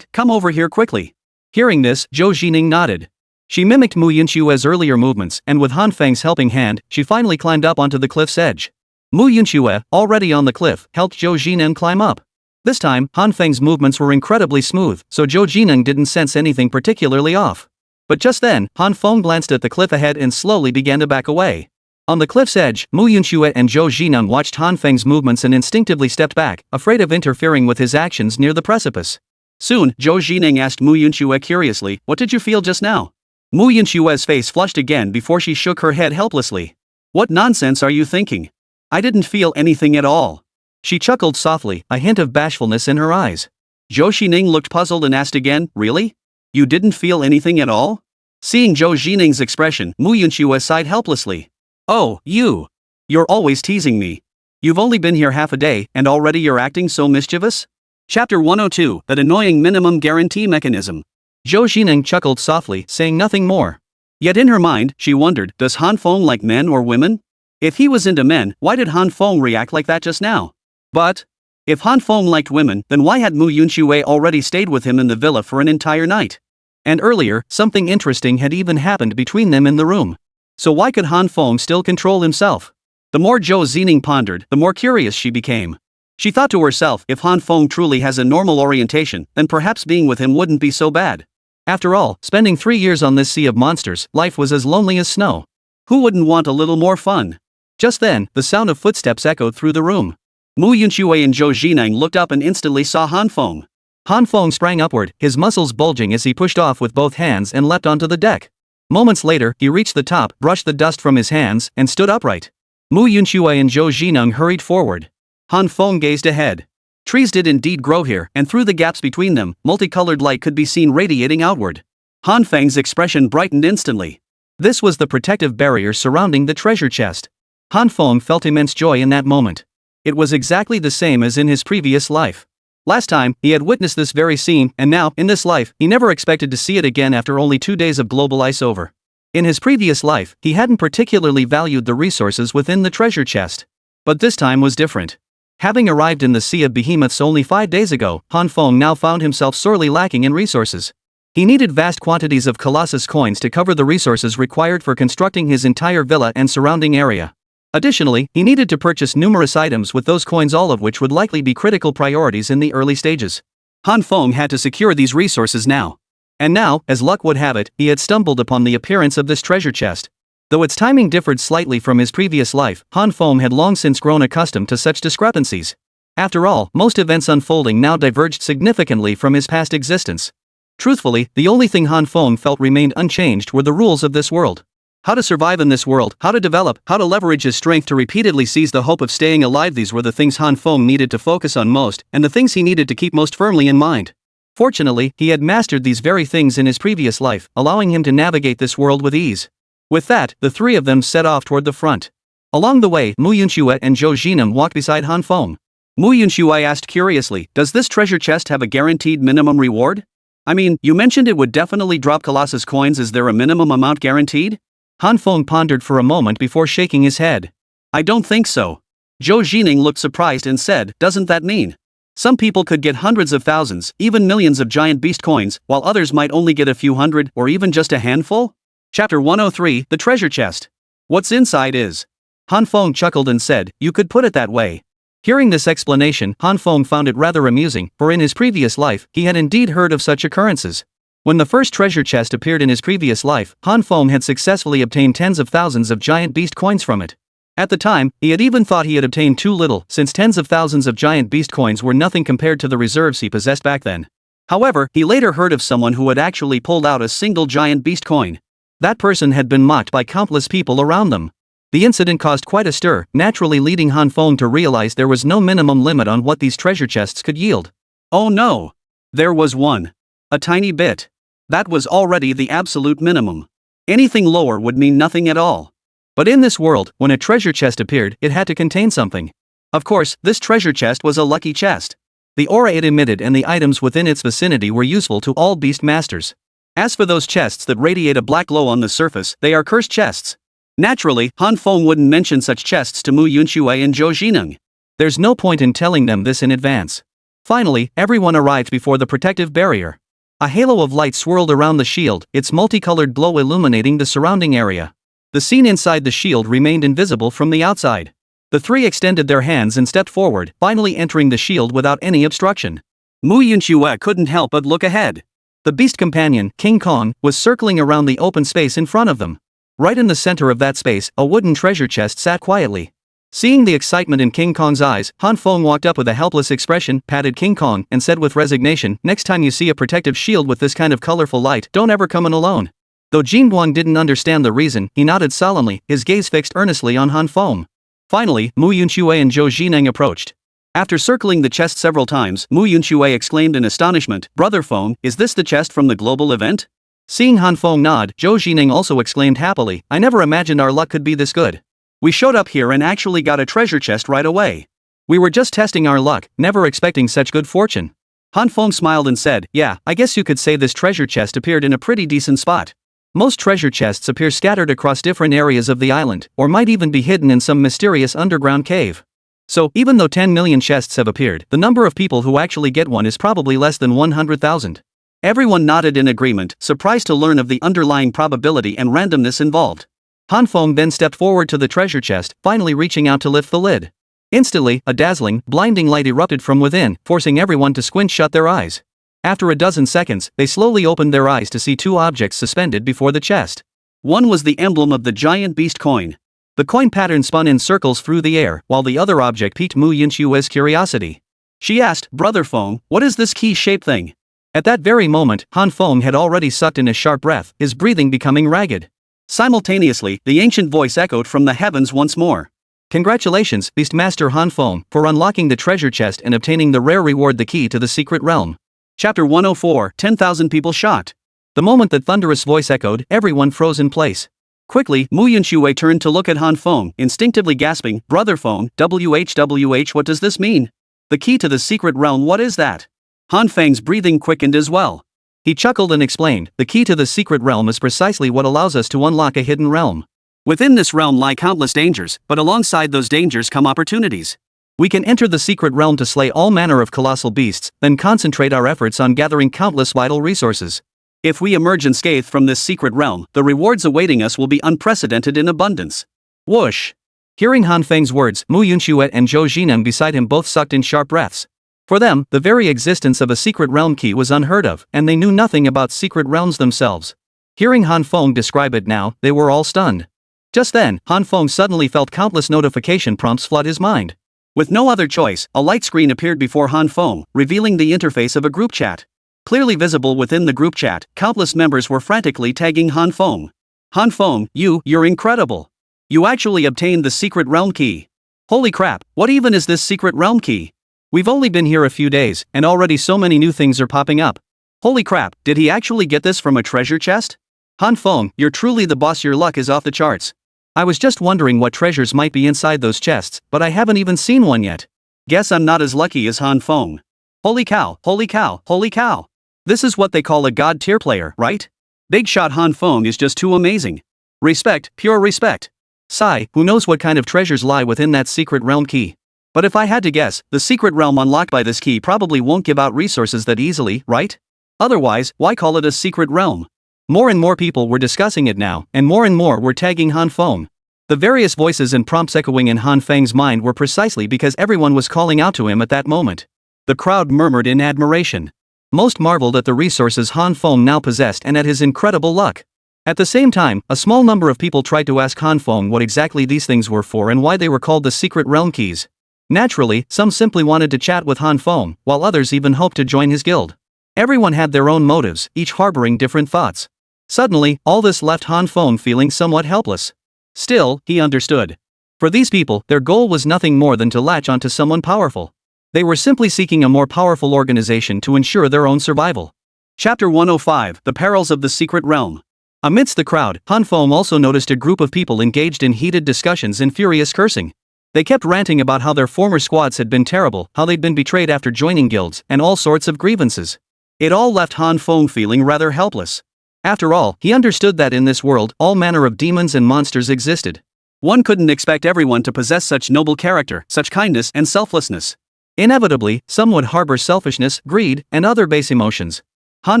come over here quickly." Hearing this, Zhou Xineng nodded. She mimicked Mu Yunxue's earlier movements, and with Han Feng's helping hand, she finally climbed up onto the cliff's edge. Mu Yunxue, already on the cliff, helped Zhou Xineng climb up. This time, Han Feng's movements were incredibly smooth, so Zhou Xineng didn't sense anything particularly off. But just then, Han Feng glanced at the cliff ahead and slowly began to back away. On the cliff's edge, Mu Yunxue and Zhou Xineng watched Han Feng's movements and instinctively stepped back, afraid of interfering with his actions near the precipice. Soon, Zhou Xineng asked Mu Yunxue curiously, "What did you feel just now?" Mu Yunshue's face flushed again before she shook her head helplessly. "What nonsense are you thinking? I didn't feel anything at all." She chuckled softly, a hint of bashfulness in her eyes. Zhou Xineng looked puzzled and asked again, "Really? You didn't feel anything at all?" Seeing Zhou Xineng's expression, Mu Yunxue sighed helplessly. "Oh, you're always teasing me. You've only been here half a day, and already you're acting so mischievous?" Chapter 102, That Annoying Minimum Guarantee Mechanism. Zhou Xineng chuckled softly, saying nothing more. Yet in her mind, she wondered, does Han Feng like men or women? If he was into men, why did Han Feng react like that just now? But if Han Feng liked women, then why had Mu Yunxue already stayed with him in the villa for an entire night? And earlier, something interesting had even happened between them in the room. So why could Han Feng still control himself? The more Zhou Xineng pondered, the more curious she became. She thought to herself, if Han Feng truly has a normal orientation, then perhaps being with him wouldn't be so bad. After all, spending 3 years on this sea of monsters, life was as lonely as snow. Who wouldn't want a little more fun? Just then, the sound of footsteps echoed through the room. Mu Yunxue and Zhou Xineng looked up and instantly saw Han Feng. Han Feng sprang upward, his muscles bulging as he pushed off with both hands and leapt onto the deck. Moments later, he reached the top, brushed the dust from his hands, and stood upright. Mu Yunxue and Zhou Xineng hurried forward. Han Feng gazed ahead. Trees did indeed grow here, and through the gaps between them, multicolored light could be seen radiating outward. Han Feng's expression brightened instantly. This was the protective barrier surrounding the treasure chest. Han Feng felt immense joy in that moment. It was exactly the same as in his previous life. Last time, he had witnessed this very scene, and now, in this life, he never expected to see it again after only 2 days of global ice over. In his previous life, he hadn't particularly valued the resources within the treasure chest. But this time was different. Having arrived in the Sea of Behemoths only 5 days ago, Han Feng now found himself sorely lacking in resources. He needed vast quantities of Colossus coins to cover the resources required for constructing his entire villa and surrounding area. Additionally, he needed to purchase numerous items with those coins, all of which would likely be critical priorities in the early stages. Han Feng had to secure these resources now. And now, as luck would have it, he had stumbled upon the appearance of this treasure chest. Though its timing differed slightly from his previous life, Han Feng had long since grown accustomed to such discrepancies. After all, most events unfolding now diverged significantly from his past existence. Truthfully, the only thing Han Feng felt remained unchanged were the rules of this world. How to survive in this world, how to develop, how to leverage his strength to repeatedly seize the hope of staying alive. These were the things Han Feng needed to focus on most, and the things he needed to keep most firmly in mind. Fortunately, he had mastered these very things in his previous life, allowing him to navigate this world with ease. With that, the three of them set off toward the front. Along the way, Mu Yunxue and Zhou Jineng walked beside Han Feng. Mu Yunxue asked curiously, "Does this treasure chest have a guaranteed minimum reward? I mean, you mentioned it would definitely drop Colossus coins. Is there a minimum amount guaranteed?" Han Feng pondered for a moment before shaking his head. "I don't think so." Zhou Jineng looked surprised and said, "Doesn't that mean some people could get hundreds of thousands, even millions of giant beast coins, while others might only get a few hundred, or even just a handful?" Chapter 103, The Treasure Chest. What's inside is. Han Feng chuckled and said, "You could put it that way." Hearing this explanation, Han Feng found it rather amusing, for in his previous life, he had indeed heard of such occurrences. When the first treasure chest appeared in his previous life, Han Feng had successfully obtained tens of thousands of giant beast coins from it. At the time, he had even thought he had obtained too little, since tens of thousands of giant beast coins were nothing compared to the reserves he possessed back then. However, he later heard of someone who had actually pulled out a single giant beast coin. That person had been mocked by countless people around them. The incident caused quite a stir, naturally leading Han Feng to realize there was no minimum limit on what these treasure chests could yield. Oh no! There was one. A tiny bit. That was already the absolute minimum. Anything lower would mean nothing at all. But in this world, when a treasure chest appeared, it had to contain something. Of course, this treasure chest was a lucky chest. The aura it emitted and the items within its vicinity were useful to all beast masters. As for those chests that radiate a black glow on the surface, they are cursed chests. Naturally, Han Feng wouldn't mention such chests to Mu Yunxue and Zhou Jineng. There's no point in telling them this in advance. Finally, everyone arrived before the protective barrier. A halo of light swirled around the shield, its multicolored glow illuminating the surrounding area. The scene inside the shield remained invisible from the outside. The three extended their hands and stepped forward, finally entering the shield without any obstruction. Mu Yunxue couldn't help but look ahead. The beast companion, King Kong, was circling around the open space in front of them. Right in the center of that space, a wooden treasure chest sat quietly. Seeing the excitement in King Kong's eyes, Han Feng walked up with a helpless expression, patted King Kong, and said with resignation, "Next time you see a protective shield with this kind of colorful light, don't ever come in alone." Though Jin Guang didn't understand the reason, he nodded solemnly, his gaze fixed earnestly on Han Feng. Finally, Mu Yunxue and Zhou Jineng approached. After circling the chest several times, Mu Yunxue exclaimed in astonishment, "Brother Feng, is this the chest from the global event?" Seeing Han Feng nod, Zhou Jineng also exclaimed happily, "I never imagined our luck could be this good. We showed up here and actually got a treasure chest right away. We were just testing our luck, never expecting such good fortune." Han Feng smiled and said, "Yeah, I guess you could say this treasure chest appeared in a pretty decent spot. Most treasure chests appear scattered across different areas of the island, or might even be hidden in some mysterious underground cave. So, even though 10 million chests have appeared, the number of people who actually get one is probably less than 100,000. Everyone nodded in agreement, surprised to learn of the underlying probability and randomness involved. Han Feng then stepped forward to the treasure chest, finally reaching out to lift the lid. Instantly, a dazzling, blinding light erupted from within, forcing everyone to squint shut their eyes. After a dozen seconds, they slowly opened their eyes to see two objects suspended before the chest. One was the emblem of the giant beast coin. The coin pattern spun in circles through the air, while the other object piqued Mu Yunxue's curiosity. She asked, "Brother Feng, what is this key-shaped thing?" At that very moment, Han Feng had already sucked in a sharp breath, his breathing becoming ragged. Simultaneously, the ancient voice echoed from the heavens once more. "Congratulations, Beastmaster Han Feng, for unlocking the treasure chest and obtaining the rare reward, the key to the secret realm." Chapter 104, 10,000 people shocked. The moment that thunderous voice echoed, everyone froze in place. Quickly, Mu Yunxue turned to look at Han Feng, instinctively gasping, "Brother Feng, WHWH, what does this mean? The key to the secret realm, what is that?" Han Feng's breathing quickened as well. He chuckled and explained, "The key to the secret realm is precisely what allows us to unlock a hidden realm. Within this realm lie countless dangers, but alongside those dangers come opportunities. We can enter the secret realm to slay all manner of colossal beasts, then concentrate our efforts on gathering countless vital resources. If we emerge unscathed from this secret realm, the rewards awaiting us will be unprecedented in abundance." Whoosh! Hearing Han Feng's words, Mu Yunxue and Zhou Jineng beside him both sucked in sharp breaths. For them, the very existence of a secret realm key was unheard of, and they knew nothing about secret realms themselves. Hearing Han Feng describe it now, they were all stunned. Just then, Han Feng suddenly felt countless notification prompts flood his mind. With no other choice, a light screen appeared before Han Feng, revealing the interface of a group chat. Clearly visible within the group chat, countless members were frantically tagging Han Feng. Han Feng, you're incredible. You actually obtained the secret realm key. Holy crap, what even is this secret realm key? We've only been here a few days, and already so many new things are popping up. Holy crap, did he actually get this from a treasure chest? Han Feng, you're truly the boss, your luck is off the charts. I was just wondering what treasures might be inside those chests, but I haven't even seen one yet. Guess I'm not as lucky as Han Feng. Holy cow, holy cow, holy cow. This is what they call a god tier player, right? Big shot Han Feng is just too amazing. Respect, pure respect. Sigh, who knows what kind of treasures lie within that secret realm key. But if I had to guess, the secret realm unlocked by this key probably won't give out resources that easily, right? Otherwise, why call it a secret realm? More and more people were discussing it now, and more were tagging Han Feng. The various voices and prompts echoing in Han Feng's mind were precisely because everyone was calling out to him at that moment. The crowd murmured in admiration. Most marveled at the resources Han Feng now possessed and at his incredible luck. At the same time, a small number of people tried to ask Han Feng what exactly these things were for and why they were called the secret realm keys. Naturally, some simply wanted to chat with Han Feng, while others even hoped to join his guild. Everyone had their own motives, each harboring different thoughts. Suddenly, all this left Han Feng feeling somewhat helpless. Still, he understood. For these people, their goal was nothing more than to latch onto someone powerful. They were simply seeking a more powerful organization to ensure their own survival. Chapter 105, The Perils of the Secret Realm. Amidst the crowd, Han Feng also noticed a group of people engaged in heated discussions and furious cursing. They kept ranting about how their former squads had been terrible, how they'd been betrayed after joining guilds, and all sorts of grievances. It all left Han Feng feeling rather helpless. After all, he understood that in this world, all manner of demons and monsters existed. One couldn't expect everyone to possess such noble character, such kindness and selflessness. Inevitably, some would harbor selfishness, greed, and other base emotions. Han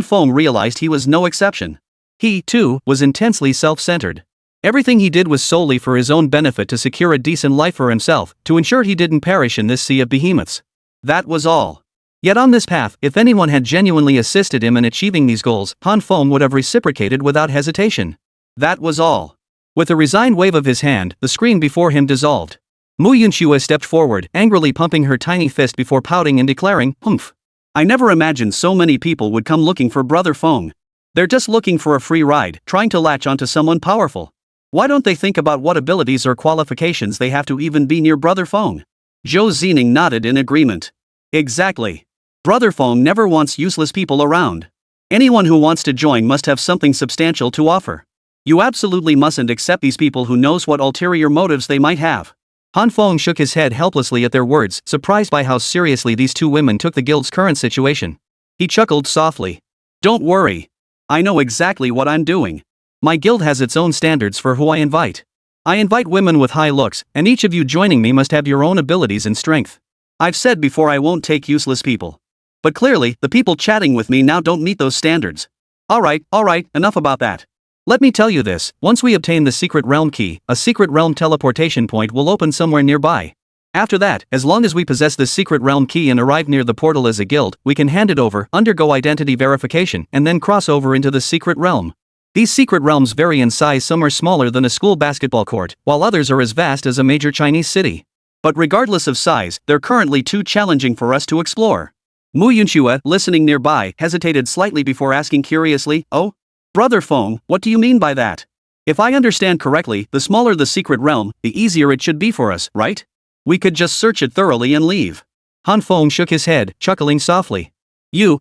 Feng realized he was no exception. He, too, was intensely self-centered. Everything he did was solely for his own benefit, to secure a decent life for himself, to ensure he didn't perish in this sea of behemoths. That was all. Yet on this path, if anyone had genuinely assisted him in achieving these goals, Han Feng would have reciprocated without hesitation. That was all. With a resigned wave of his hand, the screen before him dissolved. Mu Yunxue stepped forward, angrily pumping her tiny fist before pouting and declaring, "Humph. I never imagined so many people would come looking for Brother Feng. They're just looking for a free ride, trying to latch onto someone powerful. Why don't they think about what abilities or qualifications they have to even be near Brother Feng?" Zhou Zining nodded in agreement. Exactly. Brother Feng never wants useless people around. Anyone who wants to join must have something substantial to offer. You absolutely mustn't accept these people who knows what ulterior motives they might have. Han Feng shook his head helplessly at their words, surprised by how seriously these two women took the guild's current situation. He chuckled softly. Don't worry. I know exactly what I'm doing. My guild has its own standards for who I invite. I invite women with high looks, and each of you joining me must have your own abilities and strength. I've said before I won't take useless people. But clearly, the people chatting with me now don't meet those standards. Alright, enough about that. Let me tell you this, once we obtain the secret realm key, a secret realm teleportation point will open somewhere nearby. After that, as long as we possess the secret realm key and arrive near the portal as a guild, we can hand it over, undergo identity verification, and then cross over into the secret realm. These secret realms vary in size, some are smaller than a school basketball court, while others are as vast as a major Chinese city. But regardless of size, they're currently too challenging for us to explore. Mu Yunxue, listening nearby, hesitated slightly before asking curiously, "Oh? Brother Feng, what do you mean by that? If I understand correctly, the smaller the secret realm, the easier it should be for us, right? We could just search it thoroughly and leave." Han Feng shook his head, chuckling softly.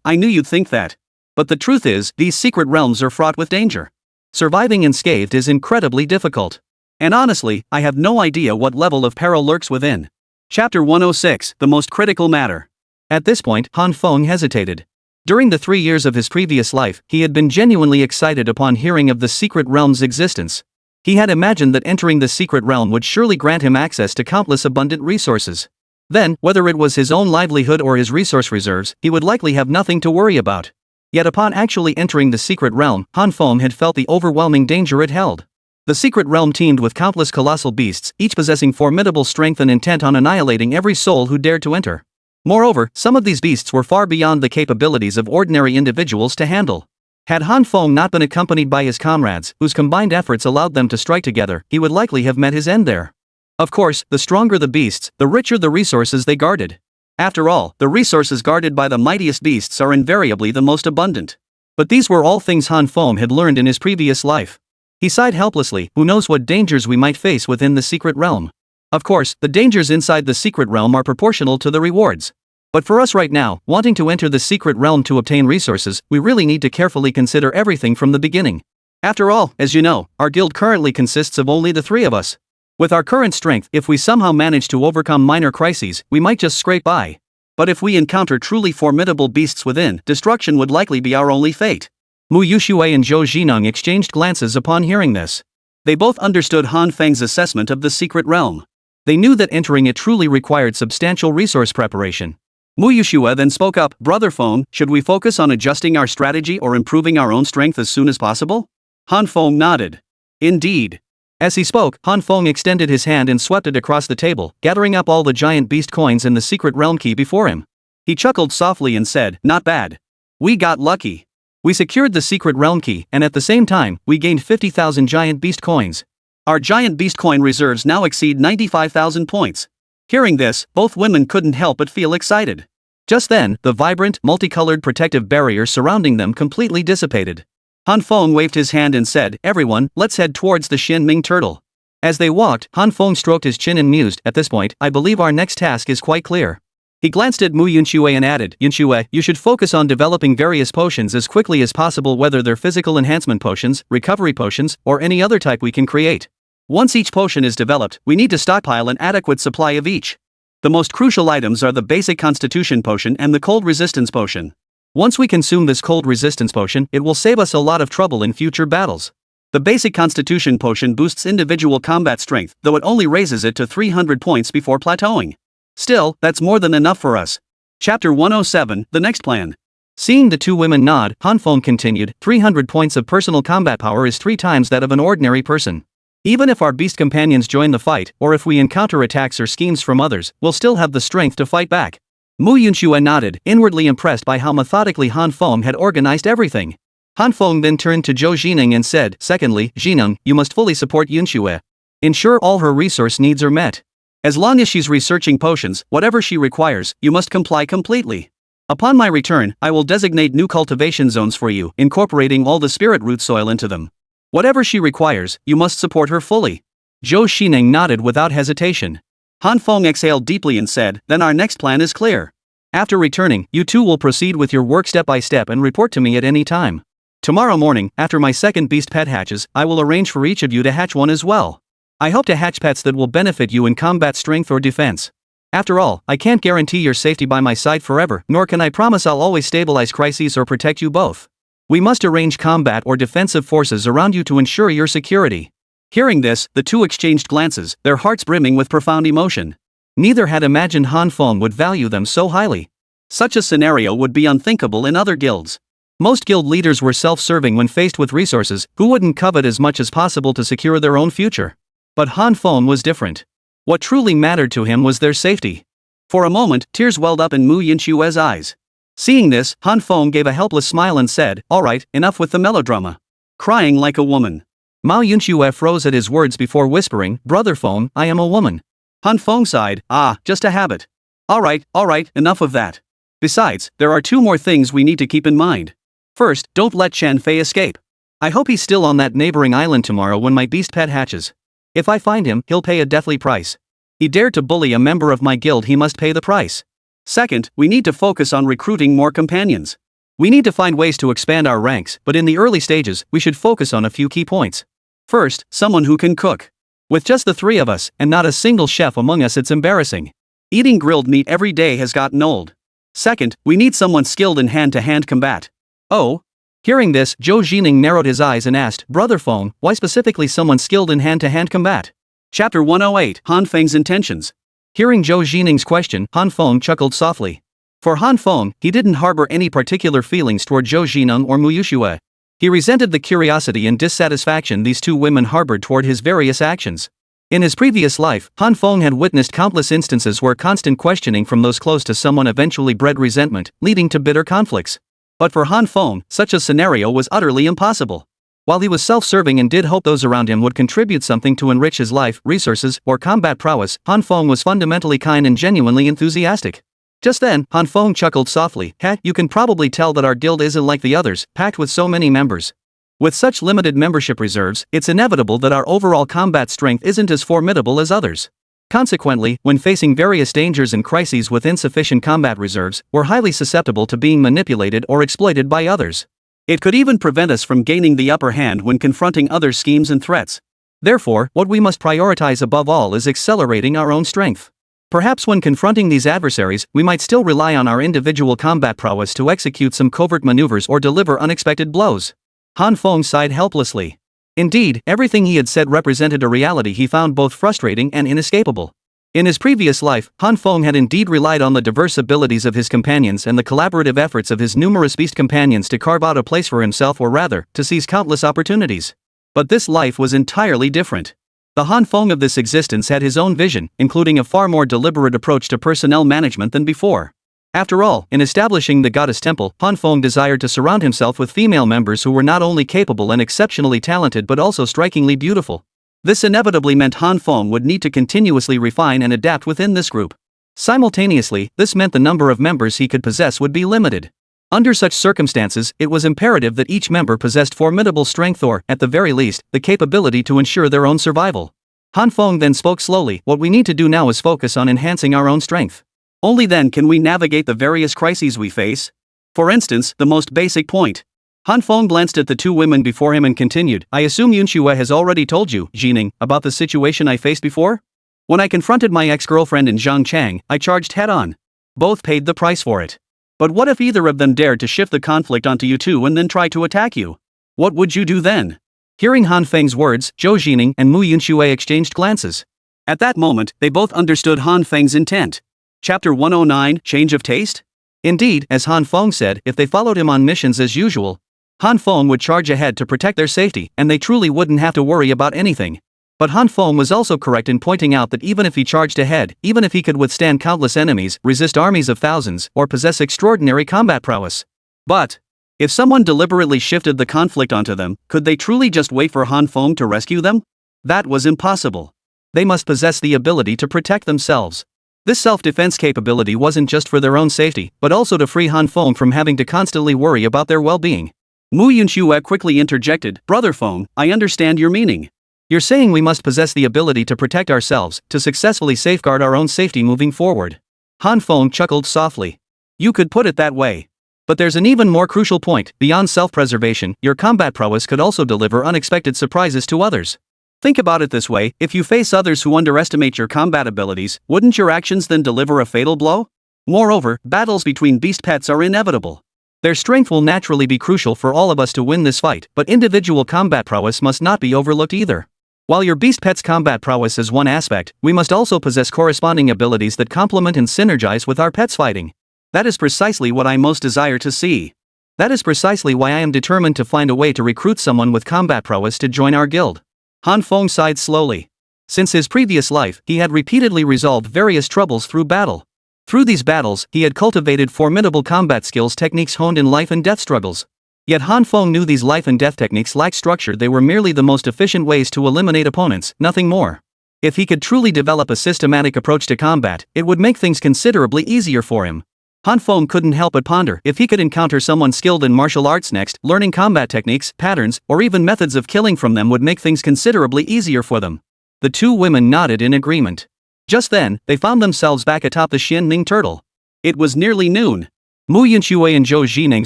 I knew you'd think that. But the truth is, these secret realms are fraught with danger. Surviving unscathed is incredibly difficult. And honestly, I have no idea what level of peril lurks within. Chapter 106, The Most Critical Matter. At this point, Han Feng hesitated. During the 3 years of his previous life, he had been genuinely excited upon hearing of the secret realm's existence. He had imagined that entering the secret realm would surely grant him access to countless abundant resources. Then, whether it was his own livelihood or his resource reserves, he would likely have nothing to worry about. Yet upon actually entering the secret realm, Han Feng had felt the overwhelming danger it held. The secret realm teemed with countless colossal beasts, each possessing formidable strength and intent on annihilating every soul who dared to enter. Moreover, some of these beasts were far beyond the capabilities of ordinary individuals to handle. Had Han Feng not been accompanied by his comrades, whose combined efforts allowed them to strike together, he would likely have met his end there. Of course, the stronger the beasts, the richer the resources they guarded. After all, the resources guarded by the mightiest beasts are invariably the most abundant. But these were all things Han Feng had learned in his previous life. He sighed helplessly, who knows what dangers we might face within the secret realm. Of course, the dangers inside the secret realm are proportional to the rewards. But for us right now, wanting to enter the secret realm to obtain resources, we really need to carefully consider everything from the beginning. After all, as you know, our guild currently consists of only the three of us. With our current strength, if we somehow manage to overcome minor crises, we might just scrape by. But if we encounter truly formidable beasts within, destruction would likely be our only fate. Mu Yuxue and Zhou Jineng exchanged glances upon hearing this. They both understood Han Feng's assessment of the secret realm. They knew that entering it truly required substantial resource preparation. Mu Yuxue then spoke up, "Brother Feng, should we focus on adjusting our strategy or improving our own strength as soon as possible?" Han Feng nodded. "Indeed." As he spoke, Han Feng extended his hand and swept it across the table, gathering up all the giant beast coins and the secret realm key before him. He chuckled softly and said, "Not bad. We got lucky. We secured the secret realm key, and at the same time, we gained 50,000 giant beast coins. Our giant beast coin reserves now exceed 95,000 points." Hearing this, both women couldn't help but feel excited. Just then, the vibrant, multicolored protective barrier surrounding them completely dissipated. Han Feng waved his hand and said, "Everyone, let's head towards the Xin Ming turtle." As they walked, Han Feng stroked his chin and mused, "At this point, I believe our next task is quite clear." He glanced at Mu Yunxue and added, "Yunxue, you should focus on developing various potions as quickly as possible, whether they're physical enhancement potions, recovery potions, or any other type we can create. Once each potion is developed, we need to stockpile an adequate supply of each. The most crucial items are the basic constitution potion and the cold resistance potion. Once we consume this cold resistance potion, it will save us a lot of trouble in future battles. The basic constitution potion boosts individual combat strength, though it only raises it to 300 points before plateauing. Still, that's more than enough for us." Chapter 107, The Next Plan. Seeing the two women nod, Han Feng continued, 300 points of personal combat power is 3 times that of an ordinary person. Even if our beast companions join the fight, or if we encounter attacks or schemes from others, we'll still have the strength to fight back. Mu Yunxue nodded, inwardly impressed by how methodically Han Feng had organized everything. Han Feng then turned to Zhou Jineng and said, "Secondly, Jineng, you must fully support Yunxue. Ensure all her resource needs are met. As long as she's researching potions, whatever she requires, you must comply completely. Upon my return, I will designate new cultivation zones for you, incorporating all the spirit root soil into them. Whatever she requires, you must support her fully." Zhou Jineng nodded without hesitation. Han Feng exhaled deeply and said, "Then our next plan is clear. After returning, you two will proceed with your work step by step and report to me at any time. Tomorrow morning, after my second beast pet hatches, I will arrange for each of you to hatch one as well. I hope to hatch pets that will benefit you in combat strength or defense. After all, I can't guarantee your safety by my side forever, nor can I promise I'll always stabilize crises or protect you both. We must arrange combat or defensive forces around you to ensure your security." Hearing this, the two exchanged glances, their hearts brimming with profound emotion. Neither had imagined Han Feng would value them so highly. Such a scenario would be unthinkable in other guilds. Most guild leaders were self-serving when faced with resources, who wouldn't covet as much as possible to secure their own future. But Han Feng was different. What truly mattered to him was their safety. For a moment, tears welled up in Mu Yunxue's eyes. Seeing this, Han Feng gave a helpless smile and said, "All right, enough with the melodrama. Crying like a woman." Mao Yunxue froze at his words before whispering, "Brother Feng, I am a woman." Han Feng sighed, "Just a habit. All right, enough of that. Besides, there are 2 more things we need to keep in mind. First, don't let Chen Fei escape. I hope he's still on that neighboring island tomorrow when my beast pet hatches. If I find him, he'll pay a deathly price. He dared to bully a member of my guild, he must pay the price. Second, we need to focus on recruiting more companions. We need to find ways to expand our ranks, but in the early stages, we should focus on a few key points. First, someone who can cook. With just the 3 of us, and not a single chef among us, it's embarrassing. Eating grilled meat every day has gotten old. Second, we need someone skilled in hand-to-hand combat. Oh? Hearing this, Zhou Jineng narrowed his eyes and asked, "Brother Feng, why specifically someone skilled in hand-to-hand combat?" Chapter 108, Han Feng's Intentions. Hearing Zhou Jineng's question, Han Feng chuckled softly. For Han Feng, he didn't harbor any particular feelings toward Zhou Jineng or Mu Yuxue. He resented the curiosity and dissatisfaction these 2 women harbored toward his various actions. In his previous life, Han Feng had witnessed countless instances where constant questioning from those close to someone eventually bred resentment, leading to bitter conflicts. But for Han Feng, such a scenario was utterly impossible. While he was self-serving and did hope those around him would contribute something to enrich his life, resources, or combat prowess, Han Feng was fundamentally kind and genuinely enthusiastic. Just then, Han Feng chuckled softly. "Heck, you can probably tell that our guild isn't like the others, packed with so many members. With such limited membership reserves, it's inevitable that our overall combat strength isn't as formidable as others. Consequently, when facing various dangers and crises with insufficient combat reserves, we're highly susceptible to being manipulated or exploited by others. It could even prevent us from gaining the upper hand when confronting other schemes and threats. Therefore, what we must prioritize above all is accelerating our own strength. Perhaps when confronting these adversaries, we might still rely on our individual combat prowess to execute some covert maneuvers or deliver unexpected blows." Han Feng sighed helplessly. Indeed, everything he had said represented a reality he found both frustrating and inescapable. In his previous life, Han Feng had indeed relied on the diverse abilities of his companions and the collaborative efforts of his numerous beast companions to carve out a place for himself, or rather, to seize countless opportunities. But this life was entirely different. The Han Feng of this existence had his own vision, including a far more deliberate approach to personnel management than before. After all, in establishing the goddess temple, Han Feng desired to surround himself with female members who were not only capable and exceptionally talented but also strikingly beautiful. This inevitably meant Han Feng would need to continuously refine and adapt within this group. Simultaneously, this meant the number of members he could possess would be limited. Under such circumstances, it was imperative that each member possessed formidable strength or, at the very least, the capability to ensure their own survival. Han Feng then spoke slowly. "What we need to do now is focus on enhancing our own strength. Only then can we navigate the various crises we face. For instance, the most basic point." Han Feng glanced at the two women before him and continued, "I assume Yunxue has already told you, Jining, about the situation I faced before? When I confronted my ex-girlfriend in Zhangchang, I charged head-on. Both paid the price for it. But what if either of them dared to shift the conflict onto you two and then try to attack you? What would you do then?" Hearing Han Feng's words, Zhou Jining and Mu Yunxue exchanged glances. At that moment, they both understood Han Feng's intent. Chapter 109, Change of Taste? Indeed, as Han Feng said, if they followed him on missions as usual, Han Feng would charge ahead to protect their safety, and they truly wouldn't have to worry about anything. But Han Feng was also correct in pointing out that even if he charged ahead, even if he could withstand countless enemies, resist armies of thousands, or possess extraordinary combat prowess. But if someone deliberately shifted the conflict onto them, could they truly just wait for Han Feng to rescue them? That was impossible. They must possess the ability to protect themselves. This self-defense capability wasn't just for their own safety, but also to free Han Feng from having to constantly worry about their well-being. Mu Yunxue quickly interjected, "Brother Feng, I understand your meaning. You're saying we must possess the ability to protect ourselves, to successfully safeguard our own safety moving forward." Han Feng chuckled softly. "You could put it that way. But there's an even more crucial point. Beyond self-preservation, your combat prowess could also deliver unexpected surprises to others. Think about it this way, if you face others who underestimate your combat abilities, wouldn't your actions then deliver a fatal blow? Moreover, battles between beast pets are inevitable. Their strength will naturally be crucial for all of us to win this fight, but individual combat prowess must not be overlooked either. While your beast pet's combat prowess is one aspect, we must also possess corresponding abilities that complement and synergize with our pet's fighting. That is precisely what I most desire to see. That is precisely why I am determined to find a way to recruit someone with combat prowess to join our guild." Han Feng sighed slowly. Since his previous life, he had repeatedly resolved various troubles through battle. Through these battles, he had cultivated formidable combat skills, techniques honed in life and death struggles. Yet Han Feng knew these life and death techniques lacked structure. They were merely the most efficient ways to eliminate opponents, nothing more. If he could truly develop a systematic approach to combat, it would make things considerably easier for him. Han Feng couldn't help but ponder, if he could encounter someone skilled in martial arts next, learning combat techniques, patterns, or even methods of killing from them would make things considerably easier for them. The two women nodded in agreement. Just then, they found themselves back atop the Xianning turtle. It was nearly noon. Mu Yunxue and Zhou Jining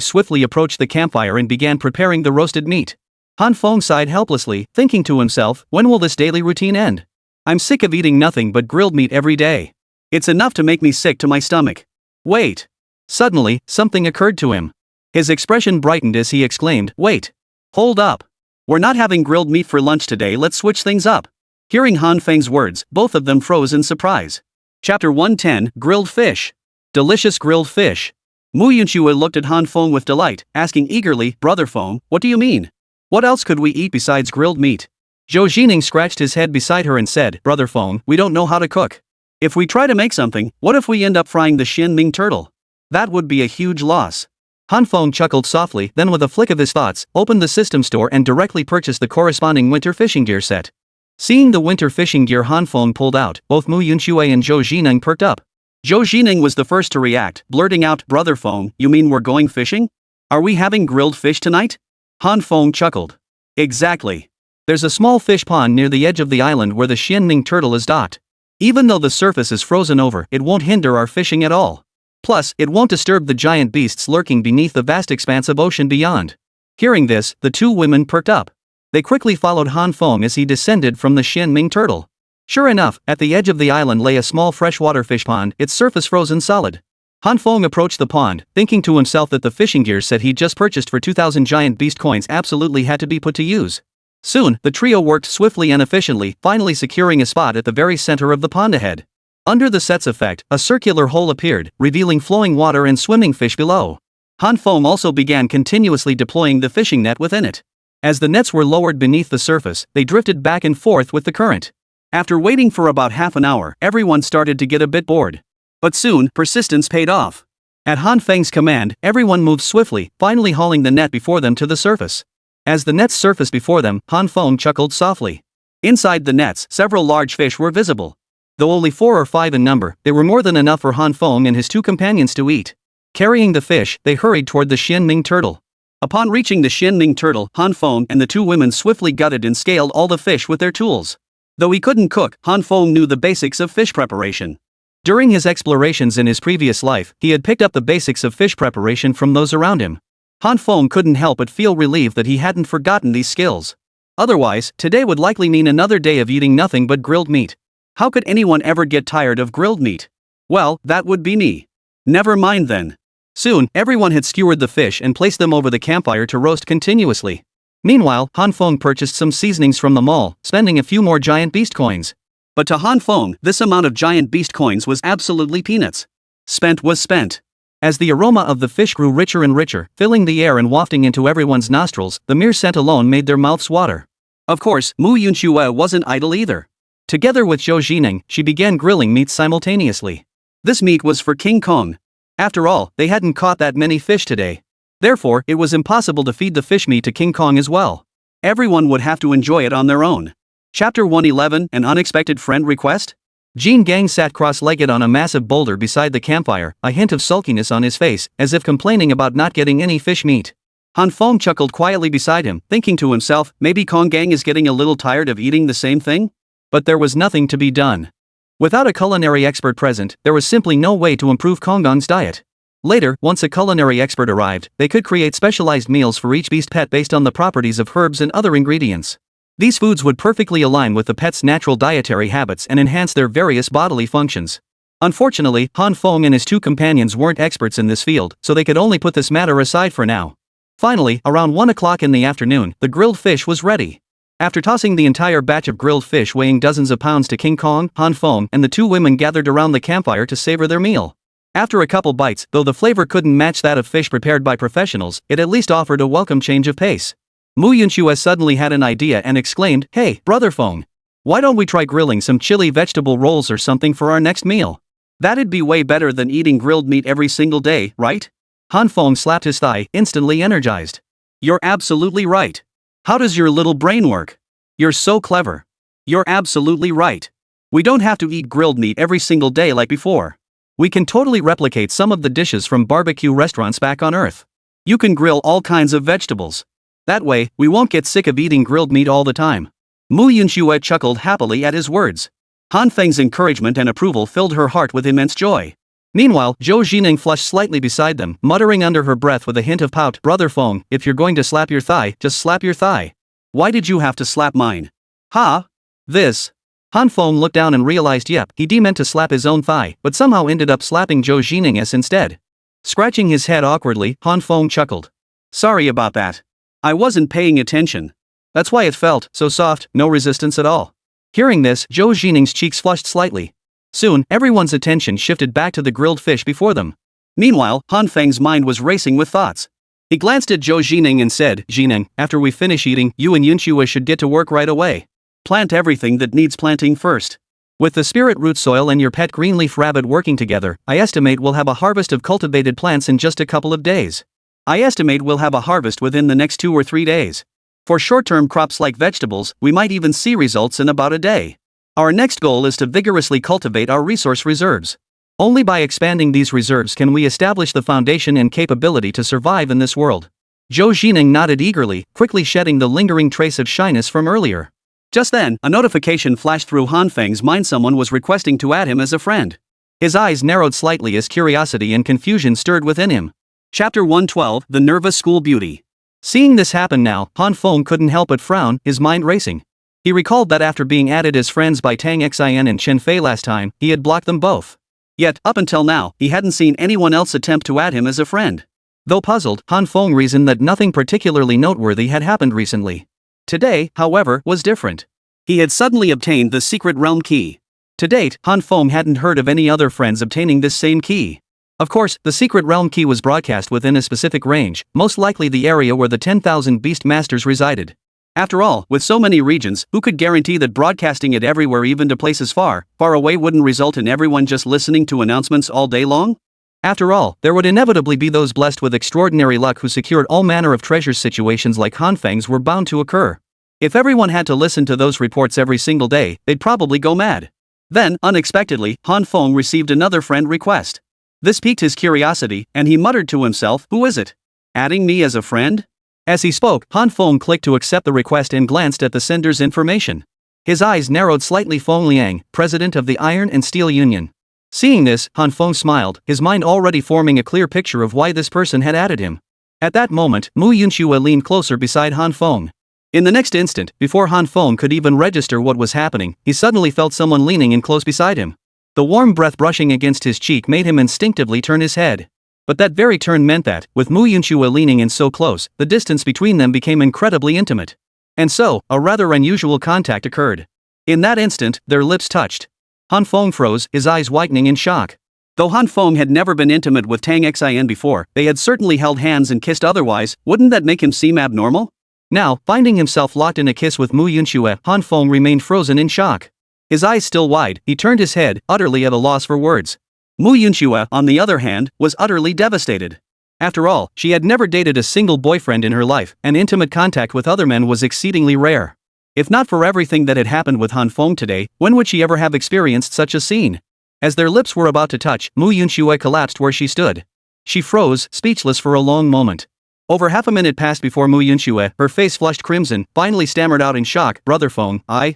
swiftly approached the campfire and began preparing the roasted meat. Han Feng sighed helplessly, thinking to himself, when will this daily routine end? I'm sick of eating nothing but grilled meat every day. It's enough to make me sick to my stomach. Wait. Suddenly, something occurred to him. His expression brightened as he exclaimed, "Wait. Hold up. We're not having grilled meat for lunch today, let's switch things up." Hearing Han Feng's words, both of them froze in surprise. Chapter 110, Grilled Fish. Delicious grilled fish. Mu Yunxue looked at Han Feng with delight, asking eagerly, "Brother Feng, what do you mean? What else could we eat besides grilled meat?" Zhou Jining scratched his head beside her and said, "Brother Feng, we don't know how to cook. If we try to make something, what if we end up frying the Xianming turtle? That would be a huge loss." Han Feng chuckled softly, then with a flick of his thoughts, opened the system store and directly purchased the corresponding winter fishing gear set. Seeing the winter fishing gear Han Feng pulled out, both Mu Yunxue and Zhou Jining perked up. Zhou Jining was the first to react, blurting out, "Brother Feng, you mean we're going fishing? Are we having grilled fish tonight?" Han Feng chuckled. "Exactly. There's a small fish pond near the edge of the island where the Xianming turtle is docked. Even though the surface is frozen over, it won't hinder our fishing at all. Plus, it won't disturb the giant beasts lurking beneath the vast expanse of ocean beyond." Hearing this, the two women perked up. They quickly followed Han Feng as he descended from the Xianming turtle. Sure enough, at the edge of the island lay a small freshwater fish pond, its surface frozen solid. Han Feng approached the pond, thinking to himself that the fishing gear set he'd just purchased for 2,000 giant beast coins absolutely had to be put to use. Soon, the trio worked swiftly and efficiently, finally securing a spot at the very center of the pond ahead. Under the set's effect, a circular hole appeared, revealing flowing water and swimming fish below. Han Feng also began continuously deploying the fishing net within it. As the nets were lowered beneath the surface, they drifted back and forth with the current. After waiting for about half an hour, everyone started to get a bit bored. But soon, persistence paid off. At Han Feng's command, everyone moved swiftly, finally hauling the net before them to the surface. As the nets surfaced before them, Han Feng chuckled softly. Inside the nets, several large fish were visible. Though only 4 or 5 in number, they were more than enough for Han Feng and his two companions to eat. Carrying the fish, they hurried toward the Xianming turtle. Upon reaching the Xianming turtle, Han Feng and the two women swiftly gutted and scaled all the fish with their tools. Though he couldn't cook, Han Feng knew the basics of fish preparation. During his explorations in his previous life, he had picked up the basics of fish preparation from those around him. Han Feng couldn't help but feel relieved that he hadn't forgotten these skills. Otherwise, today would likely mean another day of eating nothing but grilled meat. How could anyone ever get tired of grilled meat? Well, that would be me. Never mind then. Soon, everyone had skewered the fish and placed them over the campfire to roast continuously. Meanwhile, Han Feng purchased some seasonings from the mall, spending a few more giant beast coins. But to Han Feng, this amount of giant beast coins was absolutely peanuts. Spent was spent. As the aroma of the fish grew richer and richer, filling the air and wafting into everyone's nostrils, the mere scent alone made their mouths water. Of course, Mu Yunxue wasn't idle either. Together with Zhou Jining, she began grilling meat simultaneously. This meat was for King Kong. After all, they hadn't caught that many fish today. Therefore, it was impossible to feed the fish meat to King Kong as well. Everyone would have to enjoy it on their own. Chapter 111, An Unexpected Friend Request? Jean Gang sat cross-legged on a massive boulder beside the campfire, a hint of sulkiness on his face, as if complaining about not getting any fish meat. Han Feng chuckled quietly beside him, thinking to himself, maybe Kong Gang is getting a little tired of eating the same thing? But there was nothing to be done. Without a culinary expert present, there was simply no way to improve Kong Gang's diet. Later, once a culinary expert arrived, they could create specialized meals for each beast pet based on the properties of herbs and other ingredients. These foods would perfectly align with the pet's natural dietary habits and enhance their various bodily functions. Unfortunately, Han Feng and his two companions weren't experts in this field, so they could only put this matter aside for now. Finally, around 1 o'clock in the afternoon, the grilled fish was ready. After tossing the entire batch of grilled fish weighing dozens of pounds to King Kong, Han Feng and the two women gathered around the campfire to savor their meal. After a couple bites, though the flavor couldn't match that of fish prepared by professionals, it at least offered a welcome change of pace. Mu Yunxue suddenly had an idea and exclaimed, "Hey, Brother Feng! Why don't we try grilling some chili vegetable rolls or something for our next meal? That'd be way better than eating grilled meat every single day, right?" Han Feng slapped his thigh, instantly energized. "You're absolutely right. How does your little brain work? You're so clever. You're absolutely right. We don't have to eat grilled meat every single day like before. We can totally replicate some of the dishes from barbecue restaurants back on Earth. You can grill all kinds of vegetables. That way, we won't get sick of eating grilled meat all the time." Mu Yunxue chuckled happily at his words. Han Feng's encouragement and approval filled her heart with immense joy. Meanwhile, Zhou Jining flushed slightly beside them, muttering under her breath with a hint of pout, "Brother Feng, if you're going to slap your thigh, just slap your thigh. Why did you have to slap mine?" "Ha? This?" Han Feng looked down and realized he meant to slap his own thigh, but somehow ended up slapping Zhou Jining's instead. Scratching his head awkwardly, Han Feng chuckled. "Sorry about that. I wasn't paying attention. That's why it felt so soft, no resistance at all." Hearing this, Zhou Jining's cheeks flushed slightly. Soon, everyone's attention shifted back to the grilled fish before them. Meanwhile, Han Feng's mind was racing with thoughts. He glanced at Zhou Jining and said, "Jining, after we finish eating, you and Yunxue should get to work right away. Plant everything that needs planting first. With the spirit root soil and your pet greenleaf rabbit working together, I estimate we'll have a harvest of cultivated plants in just a couple of days. I estimate we'll have a harvest within the next 2 or 3 days. For short-term crops like vegetables, we might even see results in about a day. Our next goal is to vigorously cultivate our resource reserves. Only by expanding these reserves can we establish the foundation and capability to survive in this world. Zhou Jining nodded eagerly, quickly shedding the lingering trace of shyness from earlier. Just then, a notification flashed through Han Feng's mind. Someone was requesting to add him as a friend. His eyes narrowed slightly as curiosity and confusion stirred within him. Chapter 112, The Nervous School Beauty. Seeing this happen now, Han Feng couldn't help but frown, his mind racing. He recalled that after being added as friends by Tang Xian and Chen Fei last time, he had blocked them both. Yet, up until now, he hadn't seen anyone else attempt to add him as a friend. Though puzzled, Han Feng reasoned that nothing particularly noteworthy had happened recently. Today, however, was different. He had suddenly obtained the secret realm key. To date, Han Feng hadn't heard of any other friends obtaining this same key. Of course, the secret realm key was broadcast within a specific range, most likely the area where the 10,000 beast masters resided. After all, with so many regions, who could guarantee that broadcasting it everywhere, even to places far away, wouldn't result in everyone just listening to announcements all day long? After all, there would inevitably be those blessed with extraordinary luck who secured all manner of treasures. Situations like Han Feng's were bound to occur. If everyone had to listen to those reports every single day, they'd probably go mad. Then, unexpectedly, Han Feng received another friend request. This piqued his curiosity, and he muttered to himself, "Who is it? Adding me as a friend?" As he spoke, Han Feng clicked to accept the request and glanced at the sender's information. His eyes narrowed slightly. Feng Liang, president of the Iron and Steel Union. Seeing this, Han Feng smiled, his mind already forming a clear picture of why this person had added him. At that moment, Mu Yunxue leaned closer beside Han Feng. In the next instant, before Han Feng could even register what was happening, he suddenly felt someone leaning in close beside him. The warm breath brushing against his cheek made him instinctively turn his head. But that very turn meant that, with Mu Yunxue leaning in so close, the distance between them became incredibly intimate. And so, a rather unusual contact occurred. In that instant, their lips touched. Han Feng froze, his eyes widening in shock. Though Han Feng had never been intimate with Tang Xian before, they had certainly held hands and kissed. Otherwise, wouldn't that make him seem abnormal? Now, finding himself locked in a kiss with Mu Yunxue, Han Feng remained frozen in shock. His eyes still wide, he turned his head, utterly at a loss for words. Mu Yunxue, on the other hand, was utterly devastated. After all, she had never dated a single boyfriend in her life, and intimate contact with other men was exceedingly rare. If not for everything that had happened with Han Feng today, when would she ever have experienced such a scene? As their lips were about to touch, Mu Yunxue collapsed where she stood. She froze, speechless for a long moment. Over half a minute passed before Mu Yunxue, her face flushed crimson, finally stammered out in shock, "Brother Feng, I'm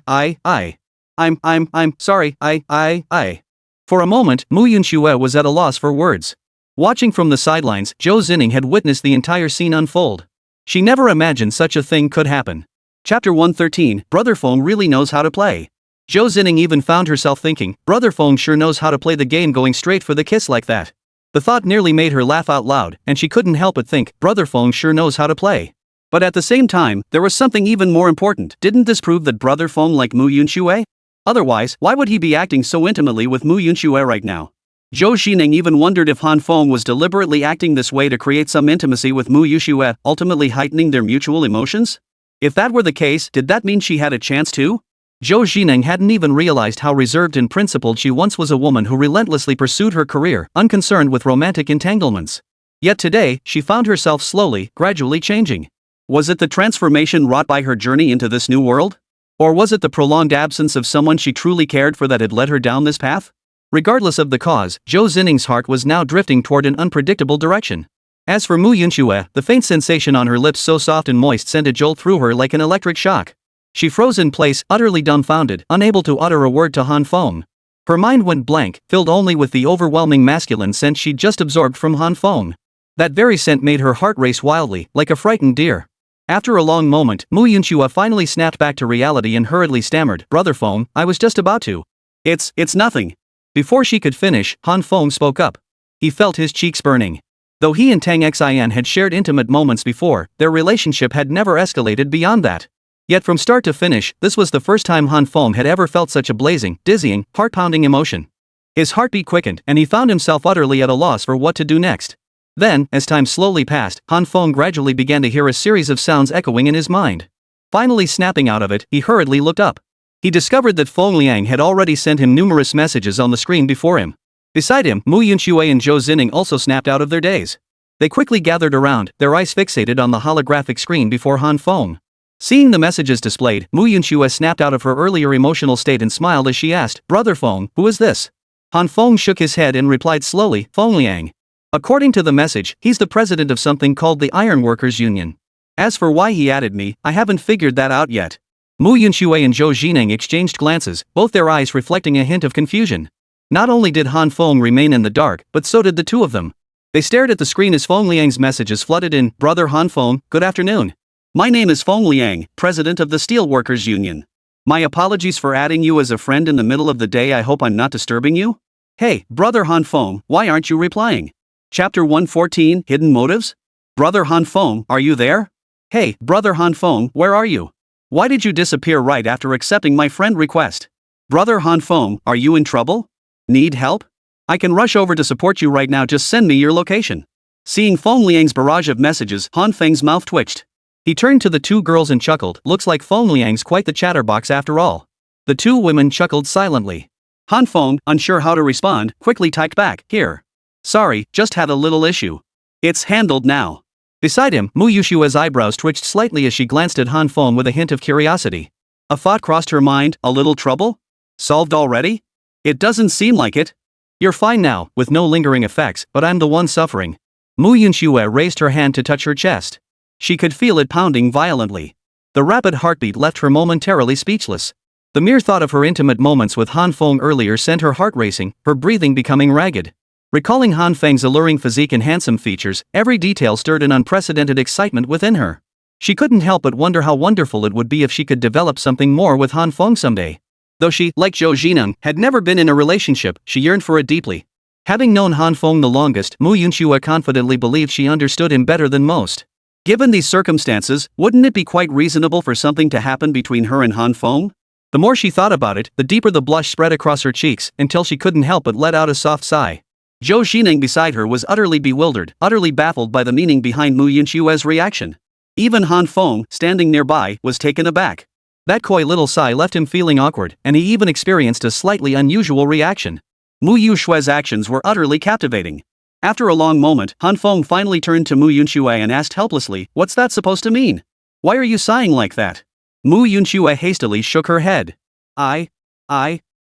sorry, I. For a moment, Mu Yunxue was at a loss for words. Watching from the sidelines, Zhou Zining had witnessed the entire scene unfold. She never imagined such a thing could happen. Chapter 113, Brother Feng really knows how to play. Zhou Zining even found herself thinking, Brother Feng sure knows how to play the game, going straight for the kiss like that. The thought nearly made her laugh out loud, and she couldn't help but think, Brother Feng sure knows how to play. But at the same time, there was something even more important. Didn't this prove that Brother Feng liked Mu Yunxue? Otherwise, why would he be acting so intimately with Mu Yunxue right now? Zhou Jining even wondered if Han Feng was deliberately acting this way to create some intimacy with Mu Yunxue, ultimately heightening their mutual emotions? If that were the case, did that mean she had a chance too? Zhou Jining hadn't even realized how reserved and principled she once was, a woman who relentlessly pursued her career, unconcerned with romantic entanglements. Yet today, she found herself slowly, gradually changing. Was it the transformation wrought by her journey into this new world? Or was it the prolonged absence of someone she truly cared for that had led her down this path? Regardless of the cause, Zhou Zining's heart was now drifting toward an unpredictable direction. As for Mu Yunxue, the faint sensation on her lips, so soft and moist, sent a jolt through her like an electric shock. She froze in place, utterly dumbfounded, unable to utter a word to Han Feng. Her mind went blank, filled only with the overwhelming masculine scent she'd just absorbed from Han Feng. That very scent made her heart race wildly, like a frightened deer. After a long moment, Mu Yunxue finally snapped back to reality and hurriedly stammered, Brother Feng, I was just about to. It's nothing. Before she could finish, Han Feng spoke up. He felt his cheeks burning. Though he and Tang Xian had shared intimate moments before, their relationship had never escalated beyond that. Yet from start to finish, this was the first time Han Feng had ever felt such a blazing, dizzying, heart-pounding emotion. His heartbeat quickened, and he found himself utterly at a loss for what to do next. Then, as time slowly passed, Han Feng gradually began to hear a series of sounds echoing in his mind. Finally snapping out of it, he hurriedly looked up. He discovered that Feng Liang had already sent him numerous messages on the screen before him. Beside him, Mu Yunxue and Zhou Zining also snapped out of their daze. They quickly gathered around, their eyes fixated on the holographic screen before Han Feng. Seeing the messages displayed, Mu Yunxue snapped out of her earlier emotional state and smiled as she asked, "Brother Feng, who is this?" Han Feng shook his head and replied slowly, "Feng Liang. According to the message, he's the president of something called the Ironworkers Union. As for why he added me, I haven't figured that out yet." Mu Yunxue and Zhou Jineng exchanged glances, both their eyes reflecting a hint of confusion. Not only did Han Feng remain in the dark, but so did the two of them. They stared at the screen as Feng Liang's messages flooded in. "Brother Han Feng, good afternoon. My name is Feng Liang, president of the Steelworkers Union. My apologies for adding you as a friend in the middle of the day. I hope I'm not disturbing you? Hey, brother Han Feng, why aren't you replying? Chapter 114, Hidden Motives? Brother Han Feng, are you there? Hey, brother Han Feng, where are you? Why did you disappear right after accepting my friend request? Brother Han Feng, are you in trouble? Need help? I can rush over to support you right now, just send me your location." Seeing Feng Liang's barrage of messages, Han Feng's mouth twitched. He turned to the two girls and chuckled, "Looks like Feng Liang's quite the chatterbox after all." The two women chuckled silently. Han Feng, unsure how to respond, quickly typed back, "Here. Sorry, just had a little issue. It's handled now." Beside him, Mu Yushua's eyebrows twitched slightly as she glanced at Han Feng with a hint of curiosity. A thought crossed her mind, a little trouble? Solved already? It doesn't seem like it. "You're fine now, with no lingering effects, but I'm the one suffering." Mu Yunxue raised her hand to touch her chest. She could feel it pounding violently. The rapid heartbeat left her momentarily speechless. The mere thought of her intimate moments with Han Feng earlier sent her heart racing, her breathing becoming ragged. Recalling Han Feng's alluring physique and handsome features, every detail stirred an unprecedented excitement within her. She couldn't help but wonder how wonderful it would be if she could develop something more with Han Feng someday. Though she, like Zhou Jineng, had never been in a relationship, she yearned for it deeply. Having known Han Feng the longest, Mu Yunxue confidently believed she understood him better than most. Given these circumstances, wouldn't it be quite reasonable for something to happen between her and Han Feng? The more she thought about it, the deeper the blush spread across her cheeks, until she couldn't help but let out a soft sigh. Zhou Jineng beside her was utterly bewildered, utterly baffled by the meaning behind Mu Yunxue's reaction. Even Han Feng, standing nearby, was taken aback. That coy little sigh left him feeling awkward, and he even experienced a slightly unusual reaction. Mu Yushue's actions were utterly captivating. After a long moment, Han Feng finally turned to Mu Yunxue and asked helplessly, "What's that supposed to mean? Why are you sighing like that?" Mu Yunxue hastily shook her head. I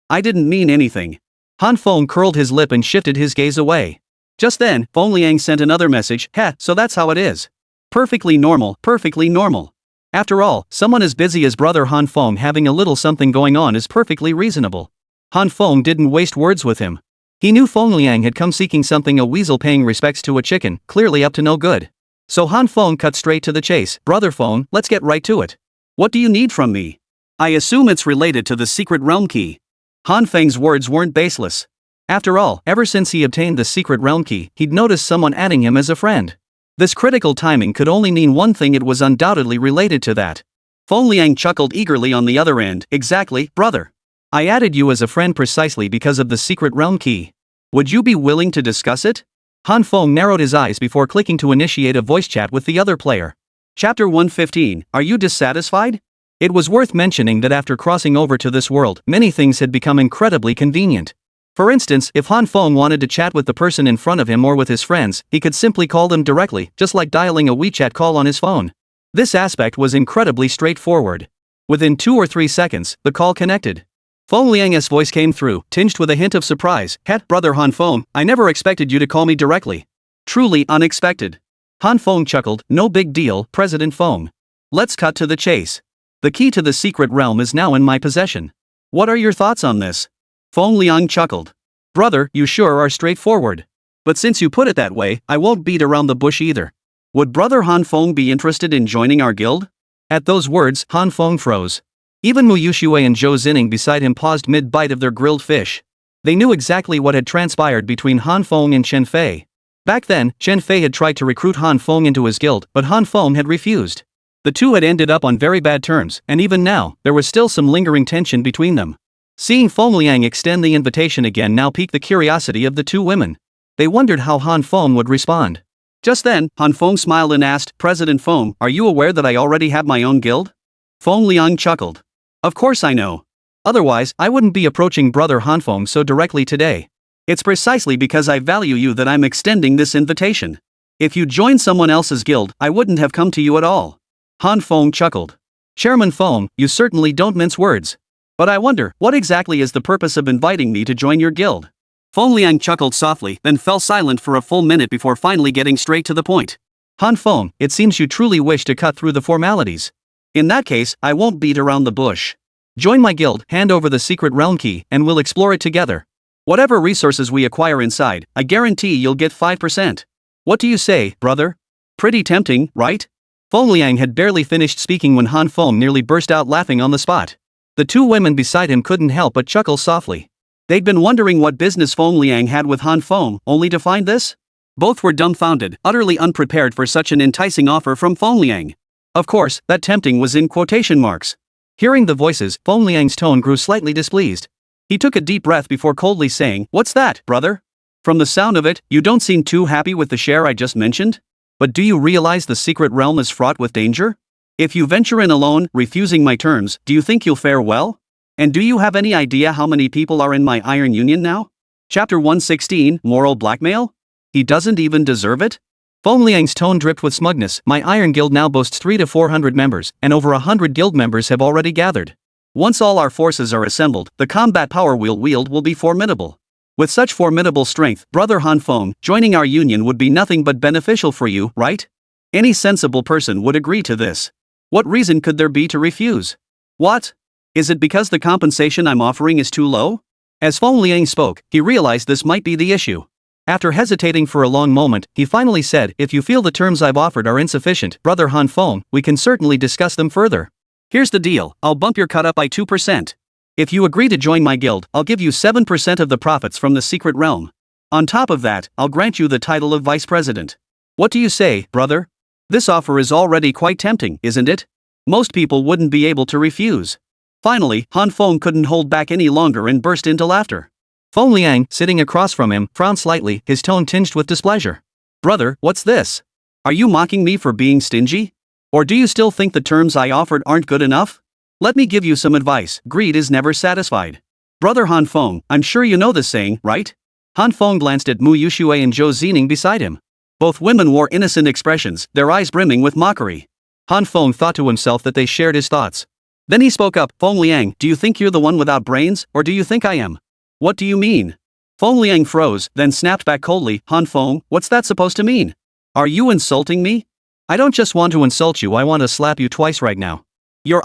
didn't mean anything." Han Feng curled his lip and shifted his gaze away. Just then, Feng Liang sent another message, "Heh, so that's how it is. Perfectly normal, perfectly normal. After all, someone as busy as brother Han Feng having a little something going on is perfectly reasonable." Han Feng didn't waste words with him. He knew Feng Liang had come seeking something, a weasel paying respects to a chicken, clearly up to no good. So Han Feng cut straight to the chase. "Brother Feng, let's get right to it. What do you need from me? I assume it's related to the secret realm key." Han Feng's words weren't baseless. After all, ever since he obtained the secret realm key, he'd noticed someone adding him as a friend. This critical timing could only mean one thing: it was undoubtedly related to that. Feng Liang chuckled eagerly on the other end. "Exactly, brother. I added you as a friend precisely because of the secret realm key. Would you be willing to discuss it?" Han Feng narrowed his eyes before clicking to initiate a voice chat with the other player. Chapter 115, Are You Dissatisfied? It was worth mentioning that after crossing over to this world, many things had become incredibly convenient. For instance, if Han Feng wanted to chat with the person in front of him or with his friends, he could simply call them directly, just like dialing a WeChat call on his phone. This aspect was incredibly straightforward. Within 2 or 3 seconds, the call connected. Feng Liang's voice came through, tinged with a hint of surprise. Brother Han Feng, I never expected you to call me directly. Truly unexpected." Han Feng chuckled. "No big deal, President Feng. Let's cut to the chase. The key to the secret realm is now in my possession. What are your thoughts on this?" Feng Liang chuckled. "Brother, you sure are straightforward. But since you put it that way, I won't beat around the bush either. Would brother Han Feng be interested in joining our guild?" At those words, Han Feng froze. Even Mu Yushui and Zhou Jineng beside him paused mid-bite of their grilled fish. They knew exactly what had transpired between Han Feng and Chen Fei. Back then, Chen Fei had tried to recruit Han Feng into his guild, but Han Feng had refused. The two had ended up on very bad terms, and even now, there was still some lingering tension between them. Seeing Feng Liang extend the invitation again now piqued the curiosity of the two women. They wondered how Han Feng would respond. Just then, Han Feng smiled and asked, "President Feng, are you aware that I already have my own guild?" Feng Liang chuckled. "Of course I know. Otherwise, I wouldn't be approaching brother Han Feng so directly today. It's precisely because I value you that I'm extending this invitation. If you joined someone else's guild, I wouldn't have come to you at all. Han Feng chuckled. Chairman Feng, you certainly don't mince words. But I wonder, what exactly is the purpose of inviting me to join your guild? Feng Liang chuckled softly, then fell silent for a full minute before finally getting straight to the point. Han Feng, it seems you truly wish to cut through the formalities. In that case, I won't beat around the bush. Join my guild, hand over the secret realm key, and we'll explore it together. Whatever resources we acquire inside, I guarantee you'll get 5%. What do you say, brother? Pretty tempting, right? Feng Liang had barely finished speaking when Han Feng nearly burst out laughing on the spot. The two women beside him couldn't help but chuckle softly. They'd been wondering what business Feng Liang had with Han Feng, only to find this? Both were dumbfounded, utterly unprepared for such an enticing offer from Feng Liang. Of course, that tempting was in quotation marks. Hearing the voices, Feng Liang's tone grew slightly displeased. He took a deep breath before coldly saying, "What's that, brother? From the sound of it, you don't seem too happy with the share I just mentioned? But do you realize the secret realm is fraught with danger? If you venture in alone, refusing my terms, do you think you'll fare well? And do you have any idea how many people are in my Iron Union now?" Chapter 116, Moral Blackmail? He doesn't even deserve it? Feng Liang's tone dripped with smugness. My Iron Guild now boasts 300 to 400 members, and over 100 guild members have already gathered. Once all our forces are assembled, the combat power we'll wield will be formidable. With such formidable strength, Brother Han Feng, joining our union would be nothing but beneficial for you, right? Any sensible person would agree to this. What reason could there be to refuse? What? Is it because the compensation I'm offering is too low? As Feng Liang spoke, he realized this might be the issue. After hesitating for a long moment, he finally said, "If you feel the terms I've offered are insufficient, Brother Han Feng, we can certainly discuss them further. Here's the deal, I'll bump your cut up by 2%. If you agree to join my guild, I'll give you 7% of the profits from the secret realm. On top of that, I'll grant you the title of vice president. What do you say, brother? This offer is already quite tempting, isn't it? Most people wouldn't be able to refuse." Finally, Han Feng couldn't hold back any longer and burst into laughter. Feng Liang, sitting across from him, frowned slightly, his tone tinged with displeasure. "Brother, what's this? Are you mocking me for being stingy? Or do you still think the terms I offered aren't good enough? Let me give you some advice, greed is never satisfied. Brother Han Feng, I'm sure you know this saying, right?" Han Feng glanced at Mu Yushui and Zhou Zining beside him. Both women wore innocent expressions, their eyes brimming with mockery. Han Feng thought to himself that they shared his thoughts. Then he spoke up, "Feng Liang, do you think you're the one without brains, or do you think I am?" "What do you mean?" Feng Liang froze, then snapped back coldly, "Han Feng, what's that supposed to mean? Are you insulting me?" "I don't just want to insult you, I want to slap you twice right now." "You're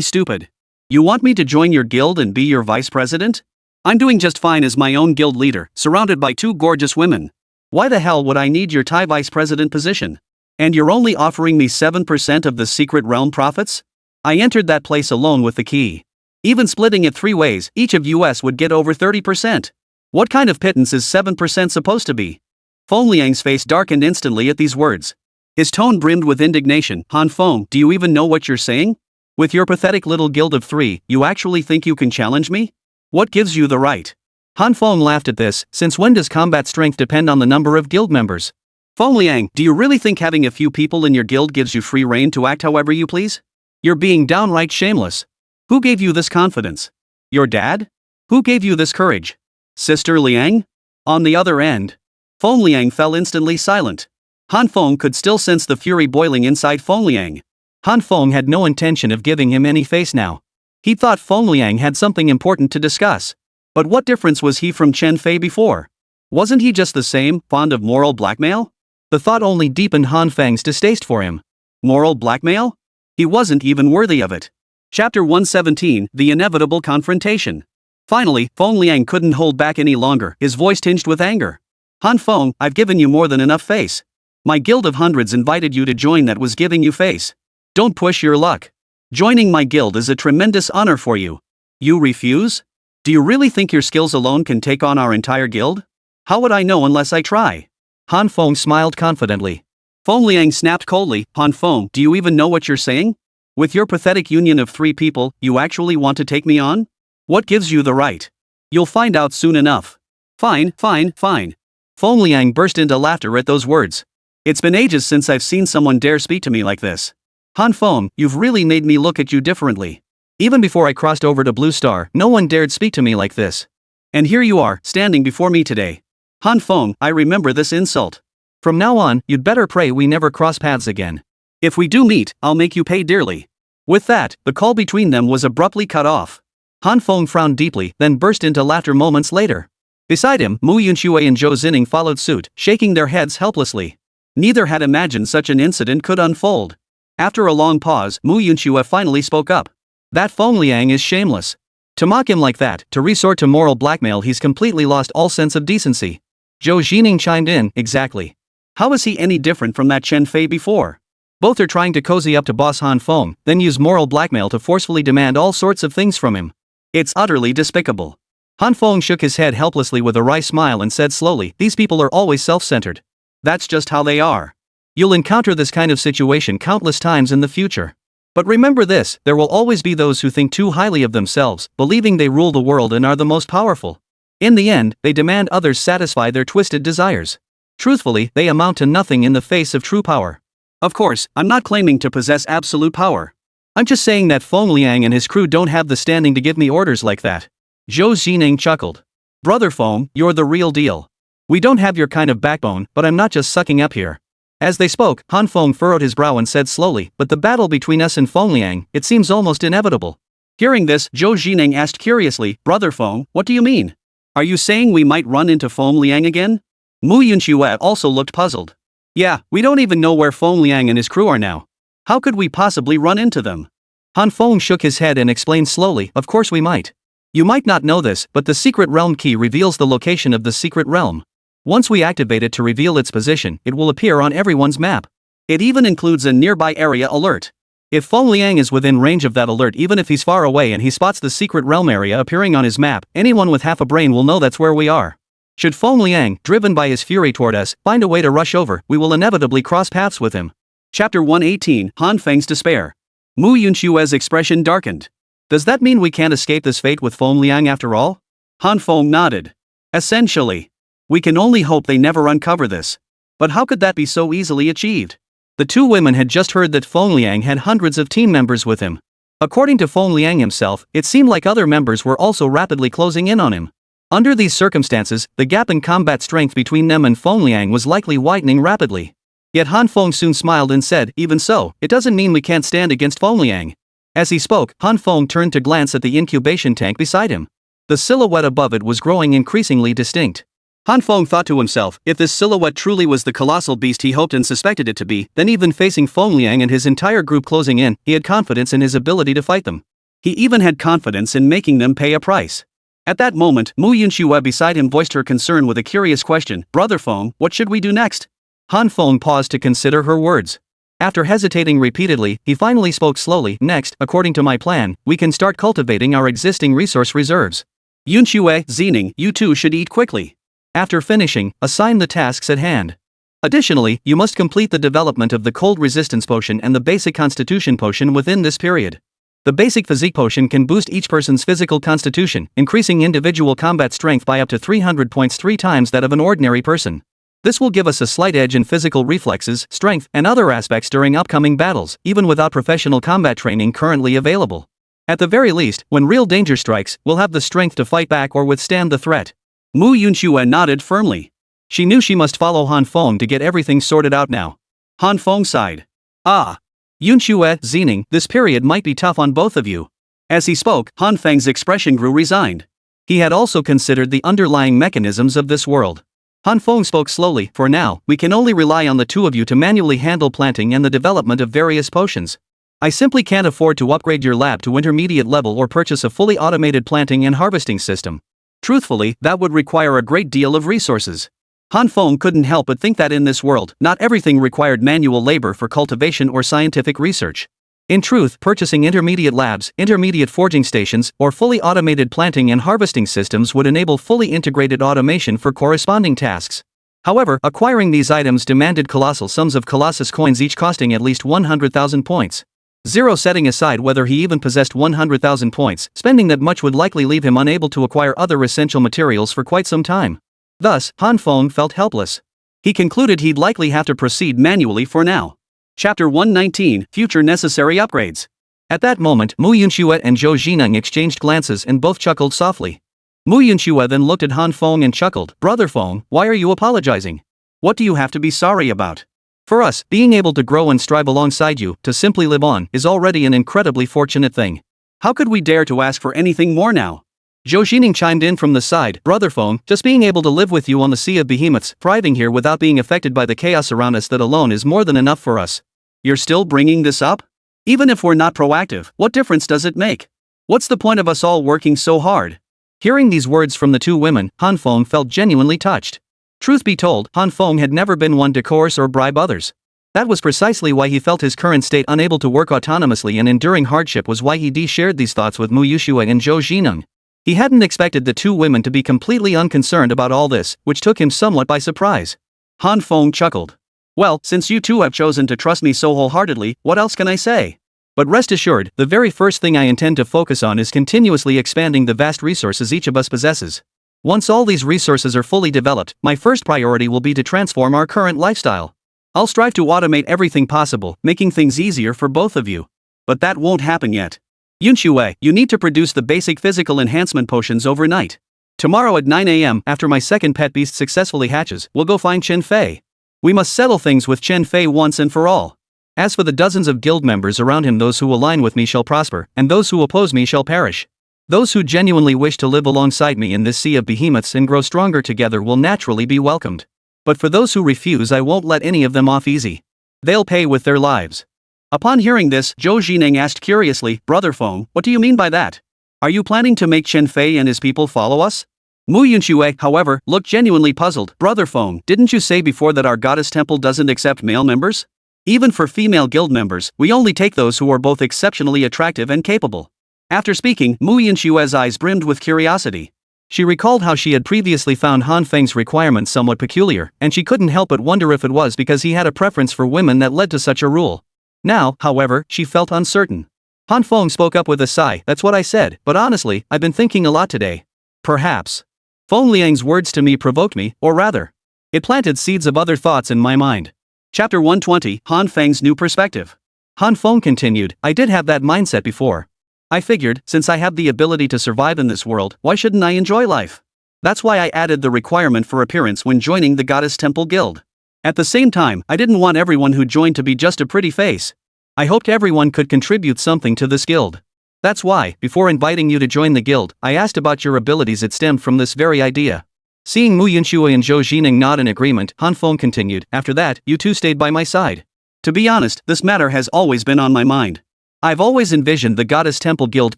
stupid. You want me to join your guild and be your vice president? I'm doing just fine as my own guild leader, surrounded by 2 gorgeous women. Why the hell would I need your Thai vice president position? And you're only offering me 7% of the secret realm profits? I entered that place alone with the key. Even splitting it 3 ways, each of us would get over 30%. What kind of pittance is 7% supposed to be?" Feng Liang's face darkened instantly at these words. His tone brimmed with indignation. "Han Feng, do you even know what you're saying? With your pathetic little guild of 3, you actually think you can challenge me? What gives you the right?" Han Feng laughed at this. "Since when does combat strength depend on the number of guild members?" "Feng Liang, do you really think having a few people in your guild gives you free rein to act however you please? You're being downright shameless. Who gave you this confidence? Your dad? Who gave you this courage? Sister Liang?" On the other end, Feng Liang fell instantly silent. Han Feng could still sense the fury boiling inside Feng Liang. Han Feng had no intention of giving him any face now. He thought Feng Liang had something important to discuss. But what difference was he from Chen Fei before? Wasn't he just the same, fond of moral blackmail? The thought only deepened Han Feng's distaste for him. Moral blackmail? He wasn't even worthy of it. Chapter 117, The Inevitable Confrontation. Finally, Feng Liang couldn't hold back any longer, his voice tinged with anger. "Han Feng, I've given you more than enough face. My guild of hundreds invited you to join that was giving you face. Don't push your luck. Joining my guild is a tremendous honor for you. You refuse? Do you really think your skills alone can take on our entire guild? How would I know unless I try?" Han Feng smiled confidently. Feng Liang snapped coldly, "Han Feng, do you even know what you're saying? With your pathetic union of 3 people, you actually want to take me on? What gives you the right? You'll find out soon enough." Fine. Feng Liang burst into laughter at those words. "It's been ages since I've seen someone dare speak to me like this. Han Feng, you've really made me look at you differently. Even before I crossed over to Blue Star, no one dared speak to me like this. And here you are, standing before me today. Han Feng, I remember this insult. From now on, you'd better pray we never cross paths again. If we do meet, I'll make you pay dearly. With that, the call between them was abruptly cut off. Han Feng frowned deeply, then burst into laughter moments later. Beside him, Mu Yunxue and Zhou Zining followed suit, shaking their heads helplessly. Neither had imagined such an incident could unfold. After a long pause, Mu Yunxue finally spoke up. That Feng Liang is shameless. To mock him like that, to resort to moral blackmail, he's completely lost all sense of decency. Zhou Zining chimed in, exactly. How is he any different from that Chen Fei before? Both are trying to cozy up to boss Han Feng, then use moral blackmail to forcefully demand all sorts of things from him. It's utterly despicable. Han Feng shook his head helplessly with a wry smile and said slowly, these people are always self-centered. That's just how they are. You'll encounter this kind of situation countless times in the future. But remember this, there will always be those who think too highly of themselves, believing they rule the world and are the most powerful. In the end, they demand others satisfy their twisted desires. Truthfully, they amount to nothing in the face of true power. Of course, I'm not claiming to possess absolute power. I'm just saying that Feng Liang and his crew don't have the standing to give me orders like that. Zhou Zining chuckled. Brother Feng, you're the real deal. We don't have your kind of backbone, but I'm not just sucking up here. As they spoke, Han Feng furrowed his brow and said slowly, but the battle between us and Feng Liang, it seems almost inevitable. Hearing this, Zhou Zining asked curiously, Brother Feng, what do you mean? Are you saying we might run into Feng Liang again? Mu Yunxue also looked puzzled. Yeah, we don't even know where Feng Liang and his crew are now. How could we possibly run into them? Han Feng shook his head and explained slowly, of course we might. You might not know this, but the secret realm key reveals the location of the secret realm. Once we activate it to reveal its position, it will appear on everyone's map. It even includes a nearby area alert. If Feng Liang is within range of that alert, even if he's far away and he spots the secret realm area appearing on his map, anyone with half a brain will know that's where we are. Should Feng Liang, driven by his fury toward us, find a way to rush over, we will inevitably cross paths with him. Chapter 118, Han Feng's Despair. Mu Yunxue's expression darkened. Does that mean we can't escape this fate with Feng Liang after all? Han Feng nodded. Essentially. We can only hope they never uncover this. But how could that be so easily achieved? The two women had just heard that Feng Liang had hundreds of team members with him. According to Feng Liang himself, it seemed like other members were also rapidly closing in on him. Under these circumstances, the gap in combat strength between them and Feng Liang was likely widening rapidly. Yet Han Feng soon smiled and said, even so, it doesn't mean we can't stand against Feng Liang. As he spoke, Han Feng turned to glance at the incubation tank beside him. The silhouette above it was growing increasingly distinct. Han Feng thought to himself, if this silhouette truly was the colossal beast he hoped and suspected it to be, then even facing Feng Liang and his entire group closing in, he had confidence in his ability to fight them. He even had confidence in making them pay a price. At that moment, Mu Yunxue beside him voiced her concern with a curious question, Brother Feng, what should we do next? Han Feng paused to consider her words. After hesitating repeatedly, he finally spoke slowly, next, according to my plan, we can start cultivating our existing resource reserves. Yunxue, Zining, you two should eat quickly. After finishing, assign the tasks at hand. Additionally, you must complete the development of the cold resistance potion and the basic constitution potion within this period. The basic physique potion can boost each person's physical constitution, increasing individual combat strength by up to 300 points 3 times that of an ordinary person. This will give us a slight edge in physical reflexes, strength, and other aspects during upcoming battles, even without professional combat training currently available. At the very least, when real danger strikes, we'll have the strength to fight back or withstand the threat. Mu Yunxue nodded firmly. She knew she must follow Han Feng to get everything sorted out now. Han Feng sighed. Ah. Yunxue, Zining, this period might be tough on both of you. As he spoke, Han Feng's expression grew resigned. He had also considered the underlying mechanisms of this world. Han Feng spoke slowly, for now, we can only rely on the two of you to manually handle planting and the development of various potions. I simply can't afford to upgrade your lab to intermediate level or purchase a fully automated planting and harvesting system. Truthfully, that would require a great deal of resources. Han Feng couldn't help but think that in this world, not everything required manual labor for cultivation or scientific research. In truth, purchasing intermediate labs, intermediate forging stations, or fully automated planting and harvesting systems would enable fully integrated automation for corresponding tasks. However, acquiring these items demanded colossal sums of Colossus coins, each costing at least 100,000 points. Zero setting aside whether he even possessed 100,000 points, spending that much would likely leave him unable to acquire other essential materials for quite some time. Thus, Han Feng felt helpless. He concluded he'd likely have to proceed manually for now. Chapter 119, Future Necessary Upgrades. At that moment, Mu Yunxue and Zhou Zining exchanged glances and both chuckled softly. Mu Yunxue then looked at Han Feng and chuckled, Brother Feng, why are you apologizing? What do you have to be sorry about? For us, being able to grow and strive alongside you, to simply live on, is already an incredibly fortunate thing. How could we dare to ask for anything more now? Zhou Jining chimed in from the side. Brother Feng, just being able to live with you on the sea of behemoths, thriving here without being affected by the chaos around us, that alone is more than enough for us. You're still bringing this up? Even if we're not proactive, what difference does it make? What's the point of us all working so hard? Hearing these words from the two women, Han Feng felt genuinely touched. Truth be told, Han Feng had never been one to coerce or bribe others. That was precisely why he felt his current state unable to work autonomously and enduring hardship was why he shared these thoughts with Mu Yuxue and Zhou Jining. He hadn't expected the two women to be completely unconcerned about all this, which took him somewhat by surprise. Han Feng chuckled. Well, since you two have chosen to trust me so wholeheartedly, what else can I say? But rest assured, the very first thing I intend to focus on is continuously expanding the vast resources each of us possesses. Once all these resources are fully developed, my first priority will be to transform our current lifestyle. I'll strive to automate everything possible, making things easier for both of you. But that won't happen yet. Yunxue, you need to produce the basic physical enhancement potions overnight. Tomorrow at 9 AM, after my second pet beast successfully hatches, we'll go find Chen Fei. We must settle things with Chen Fei once and for all. As for the dozens of guild members around him, those who align with me shall prosper, and those who oppose me shall perish. Those who genuinely wish to live alongside me in this sea of behemoths and grow stronger together will naturally be welcomed. But for those who refuse, I won't let any of them off easy. They'll pay with their lives. Upon hearing this, Zhou Jining asked curiously, Brother Feng, what do you mean by that? Are you planning to make Chen Fei and his people follow us? Mu Yunxue, however, looked genuinely puzzled. Brother Feng, didn't you say before that our goddess temple doesn't accept male members? Even for female guild members, we only take those who are both exceptionally attractive and capable. After speaking, Mu Yunxue's eyes brimmed with curiosity. She recalled how she had previously found Han Feng's requirements somewhat peculiar, and she couldn't help but wonder if it was because he had a preference for women that led to such a rule. Now, however, she felt uncertain. Han Feng spoke up with a sigh. That's what I said, but honestly, I've been thinking a lot today. Perhaps. Feng Liang's words to me provoked me, or rather, it planted seeds of other thoughts in my mind. Chapter 120, Han Feng's New Perspective. Han Feng continued, I did have that mindset before. I figured, since I have the ability to survive in this world, why shouldn't I enjoy life? That's why I added the requirement for appearance when joining the Goddess Temple Guild. At the same time, I didn't want everyone who joined to be just a pretty face. I hoped everyone could contribute something to this guild. That's why, before inviting you to join the guild, I asked about your abilities. It stemmed from this very idea. Seeing Mu Yunxue and Zhou Jining nod in agreement, Han Feng continued, after that, you two stayed by my side. To be honest, this matter has always been on my mind. I've always envisioned the Goddess Temple Guild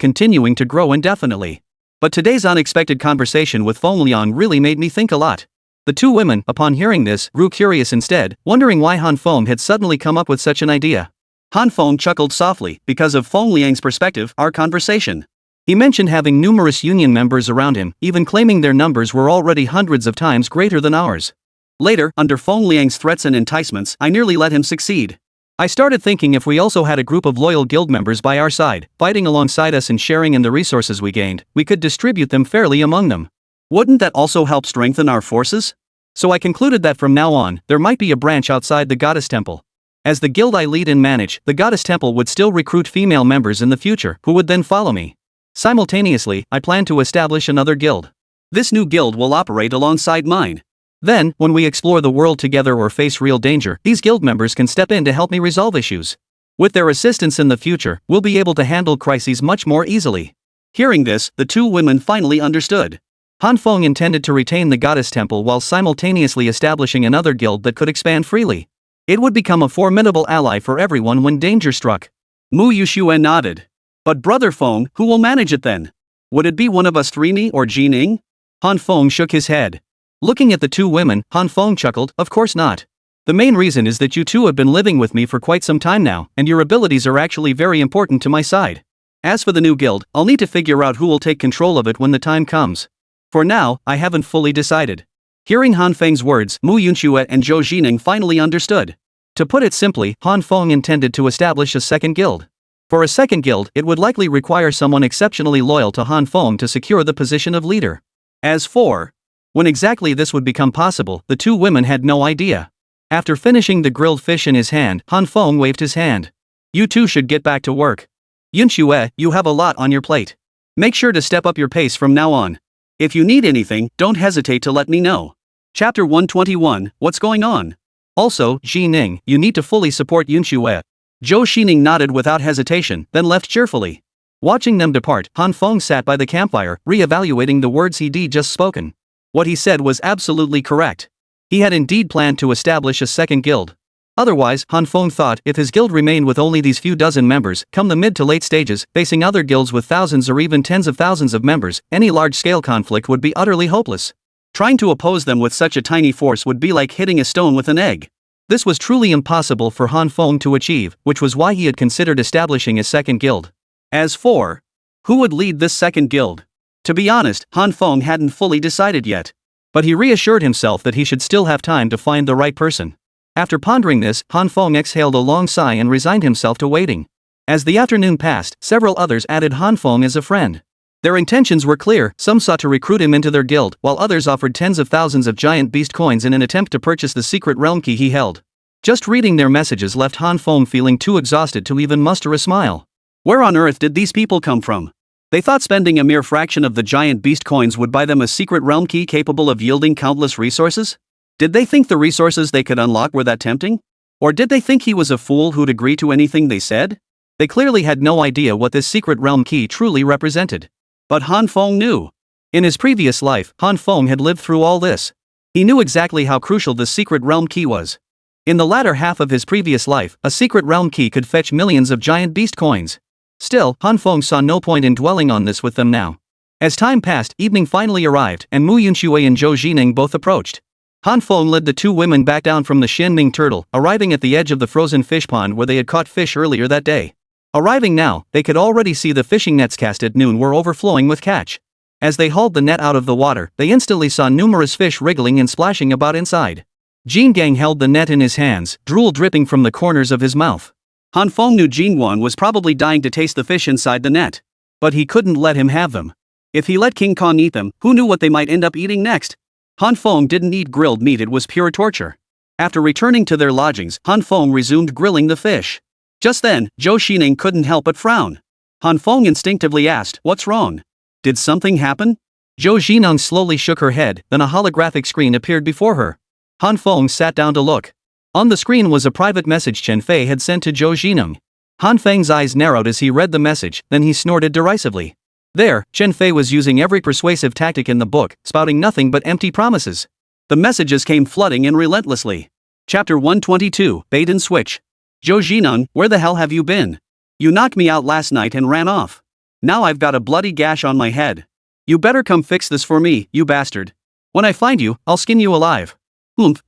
continuing to grow indefinitely. But today's unexpected conversation with Feng Liang really made me think a lot. The two women, upon hearing this, grew curious instead, wondering why Han Feng had suddenly come up with such an idea. Han Feng chuckled softly. Because of Feng Liang's perspective, our conversation. He mentioned having numerous union members around him, even claiming their numbers were already hundreds of times greater than ours. Later, under Feng Liang's threats and enticements, I nearly let him succeed. I started thinking if we also had a group of loyal guild members by our side, fighting alongside us and sharing in the resources we gained, we could distribute them fairly among them. Wouldn't that also help strengthen our forces? So I concluded that from now on, there might be a branch outside the Goddess Temple. As the guild I lead and manage, the Goddess Temple would still recruit female members in the future, who would then follow me. Simultaneously, I plan to establish another guild. This new guild will operate alongside mine. Then, when we explore the world together or face real danger, these guild members can step in to help me resolve issues. With their assistance in the future, we'll be able to handle crises much more easily. Hearing this, the two women finally understood. Han Feng intended to retain the Goddess Temple while simultaneously establishing another guild that could expand freely. It would become a formidable ally for everyone when danger struck. Mu Yuxue nodded. But Brother Feng, who will manage it then? Would it be one of us three, me or Jining? Han Feng shook his head. Looking at the two women, Han Feng chuckled, of course not. The main reason is that you two have been living with me for quite some time now, and your abilities are actually very important to my side. As for the new guild, I'll need to figure out who will take control of it when the time comes. For now, I haven't fully decided. Hearing Han Feng's words, Mu Yunxue and Zhou Jining finally understood. To put it simply, Han Feng intended to establish a second guild. For a second guild, it would likely require someone exceptionally loyal to Han Feng to secure the position of leader. As for when exactly this would become possible, the two women had no idea. After finishing the grilled fish in his hand, Han Feng waved his hand. You two should get back to work. Yunxue, you have a lot on your plate. Make sure to step up your pace from now on. If you need anything, don't hesitate to let me know. Chapter 121, What's Going On? Also, Ji Ning, you need to fully support Yunxue. Zhou Xining nodded without hesitation, then left cheerfully. Watching them depart, Han Feng sat by the campfire, re-evaluating the words he'd just spoken. What he said was absolutely correct. He had indeed planned to establish a second guild. Otherwise, Han Feng thought, if his guild remained with only these few dozen members, come the mid to late stages, facing other guilds with thousands or even tens of thousands of members, any large-scale conflict would be utterly hopeless. Trying to oppose them with such a tiny force would be like hitting a stone with an egg. This was truly impossible for Han Feng to achieve, which was why he had considered establishing a second guild. As for who would lead this second guild? To be honest, Han Feng hadn't fully decided yet. But he reassured himself that he should still have time to find the right person. After pondering this, Han Feng exhaled a long sigh and resigned himself to waiting. As the afternoon passed, several others added Han Feng as a friend. Their intentions were clear, some sought to recruit him into their guild, while others offered tens of thousands of giant beast coins in an attempt to purchase the secret realm key he held. Just reading their messages left Han Feng feeling too exhausted to even muster a smile. Where on earth did these people come from? They thought spending a mere fraction of the giant beast coins would buy them a secret realm key capable of yielding countless resources? Did they think the resources they could unlock were that tempting? Or did they think he was a fool who'd agree to anything they said? They clearly had no idea what this secret realm key truly represented. But Han Feng knew. In his previous life, Han Feng had lived through all this. He knew exactly how crucial the secret realm key was. In the latter half of his previous life, a secret realm key could fetch millions of giant beast coins. Still, Han Feng saw no point in dwelling on this with them now. As time passed, evening finally arrived, and Mu Yunxue and Zhou Jining both approached. Han Feng led the two women back down from the Shenming turtle, arriving at the edge of the frozen fish pond where they had caught fish earlier that day. Arriving now, they could already see the fishing nets cast at noon were overflowing with catch. As they hauled the net out of the water, they instantly saw numerous fish wriggling and splashing about inside. Jin Gang held the net in his hands, drool dripping from the corners of his mouth. Han Feng knew Jingguan was probably dying to taste the fish inside the net. But he couldn't let him have them. If he let King Kong eat them, who knew what they might end up eating next? Han Feng didn't eat grilled meat, it was pure torture. After returning to their lodgings, Han Feng resumed grilling the fish. Just then, Zhou Xining couldn't help but frown. Han Feng instinctively asked, "What's wrong? Did something happen?" Zhou Xining slowly shook her head, then a holographic screen appeared before her. Han Feng sat down to look. On the screen was a private message Chen Fei had sent to Zhou Xining. Han Feng's eyes narrowed as he read the message, then he snorted derisively. There, Chen Fei was using every persuasive tactic in the book, spouting nothing but empty promises. The messages came flooding in relentlessly. Chapter 122, Bait and Switch. Zhou Xining, where the hell have you been? You knocked me out last night and ran off. Now I've got a bloody gash on my head. You better come fix this for me, you bastard. When I find you, I'll skin you alive.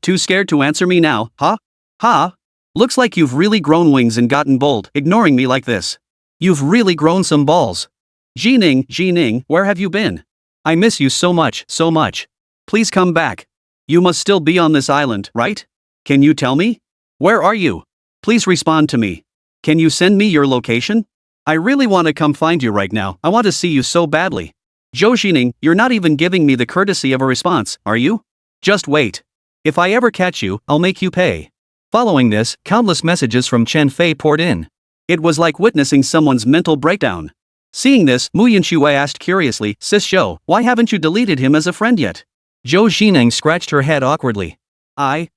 Too scared to answer me now, huh? Ha? Looks like you've really grown wings and gotten bold, ignoring me like this. You've really grown some balls. Jining, where have you been? I miss you so much, so much. Please come back. You must still be on this island, right? Can you tell me? Where are you? Please respond to me. Can you send me your location? I really want to come find you right now, I want to see you so badly. Zhou Xining, you're not even giving me the courtesy of a response, are you? Just wait. If I ever catch you, I'll make you pay. Following this, countless messages from Chen Fei poured in. It was like witnessing someone's mental breakdown. Seeing this, Mu Yunxue asked curiously, "Sis Zhou, why haven't you deleted him as a friend yet?" Zhou Xining scratched her head awkwardly. I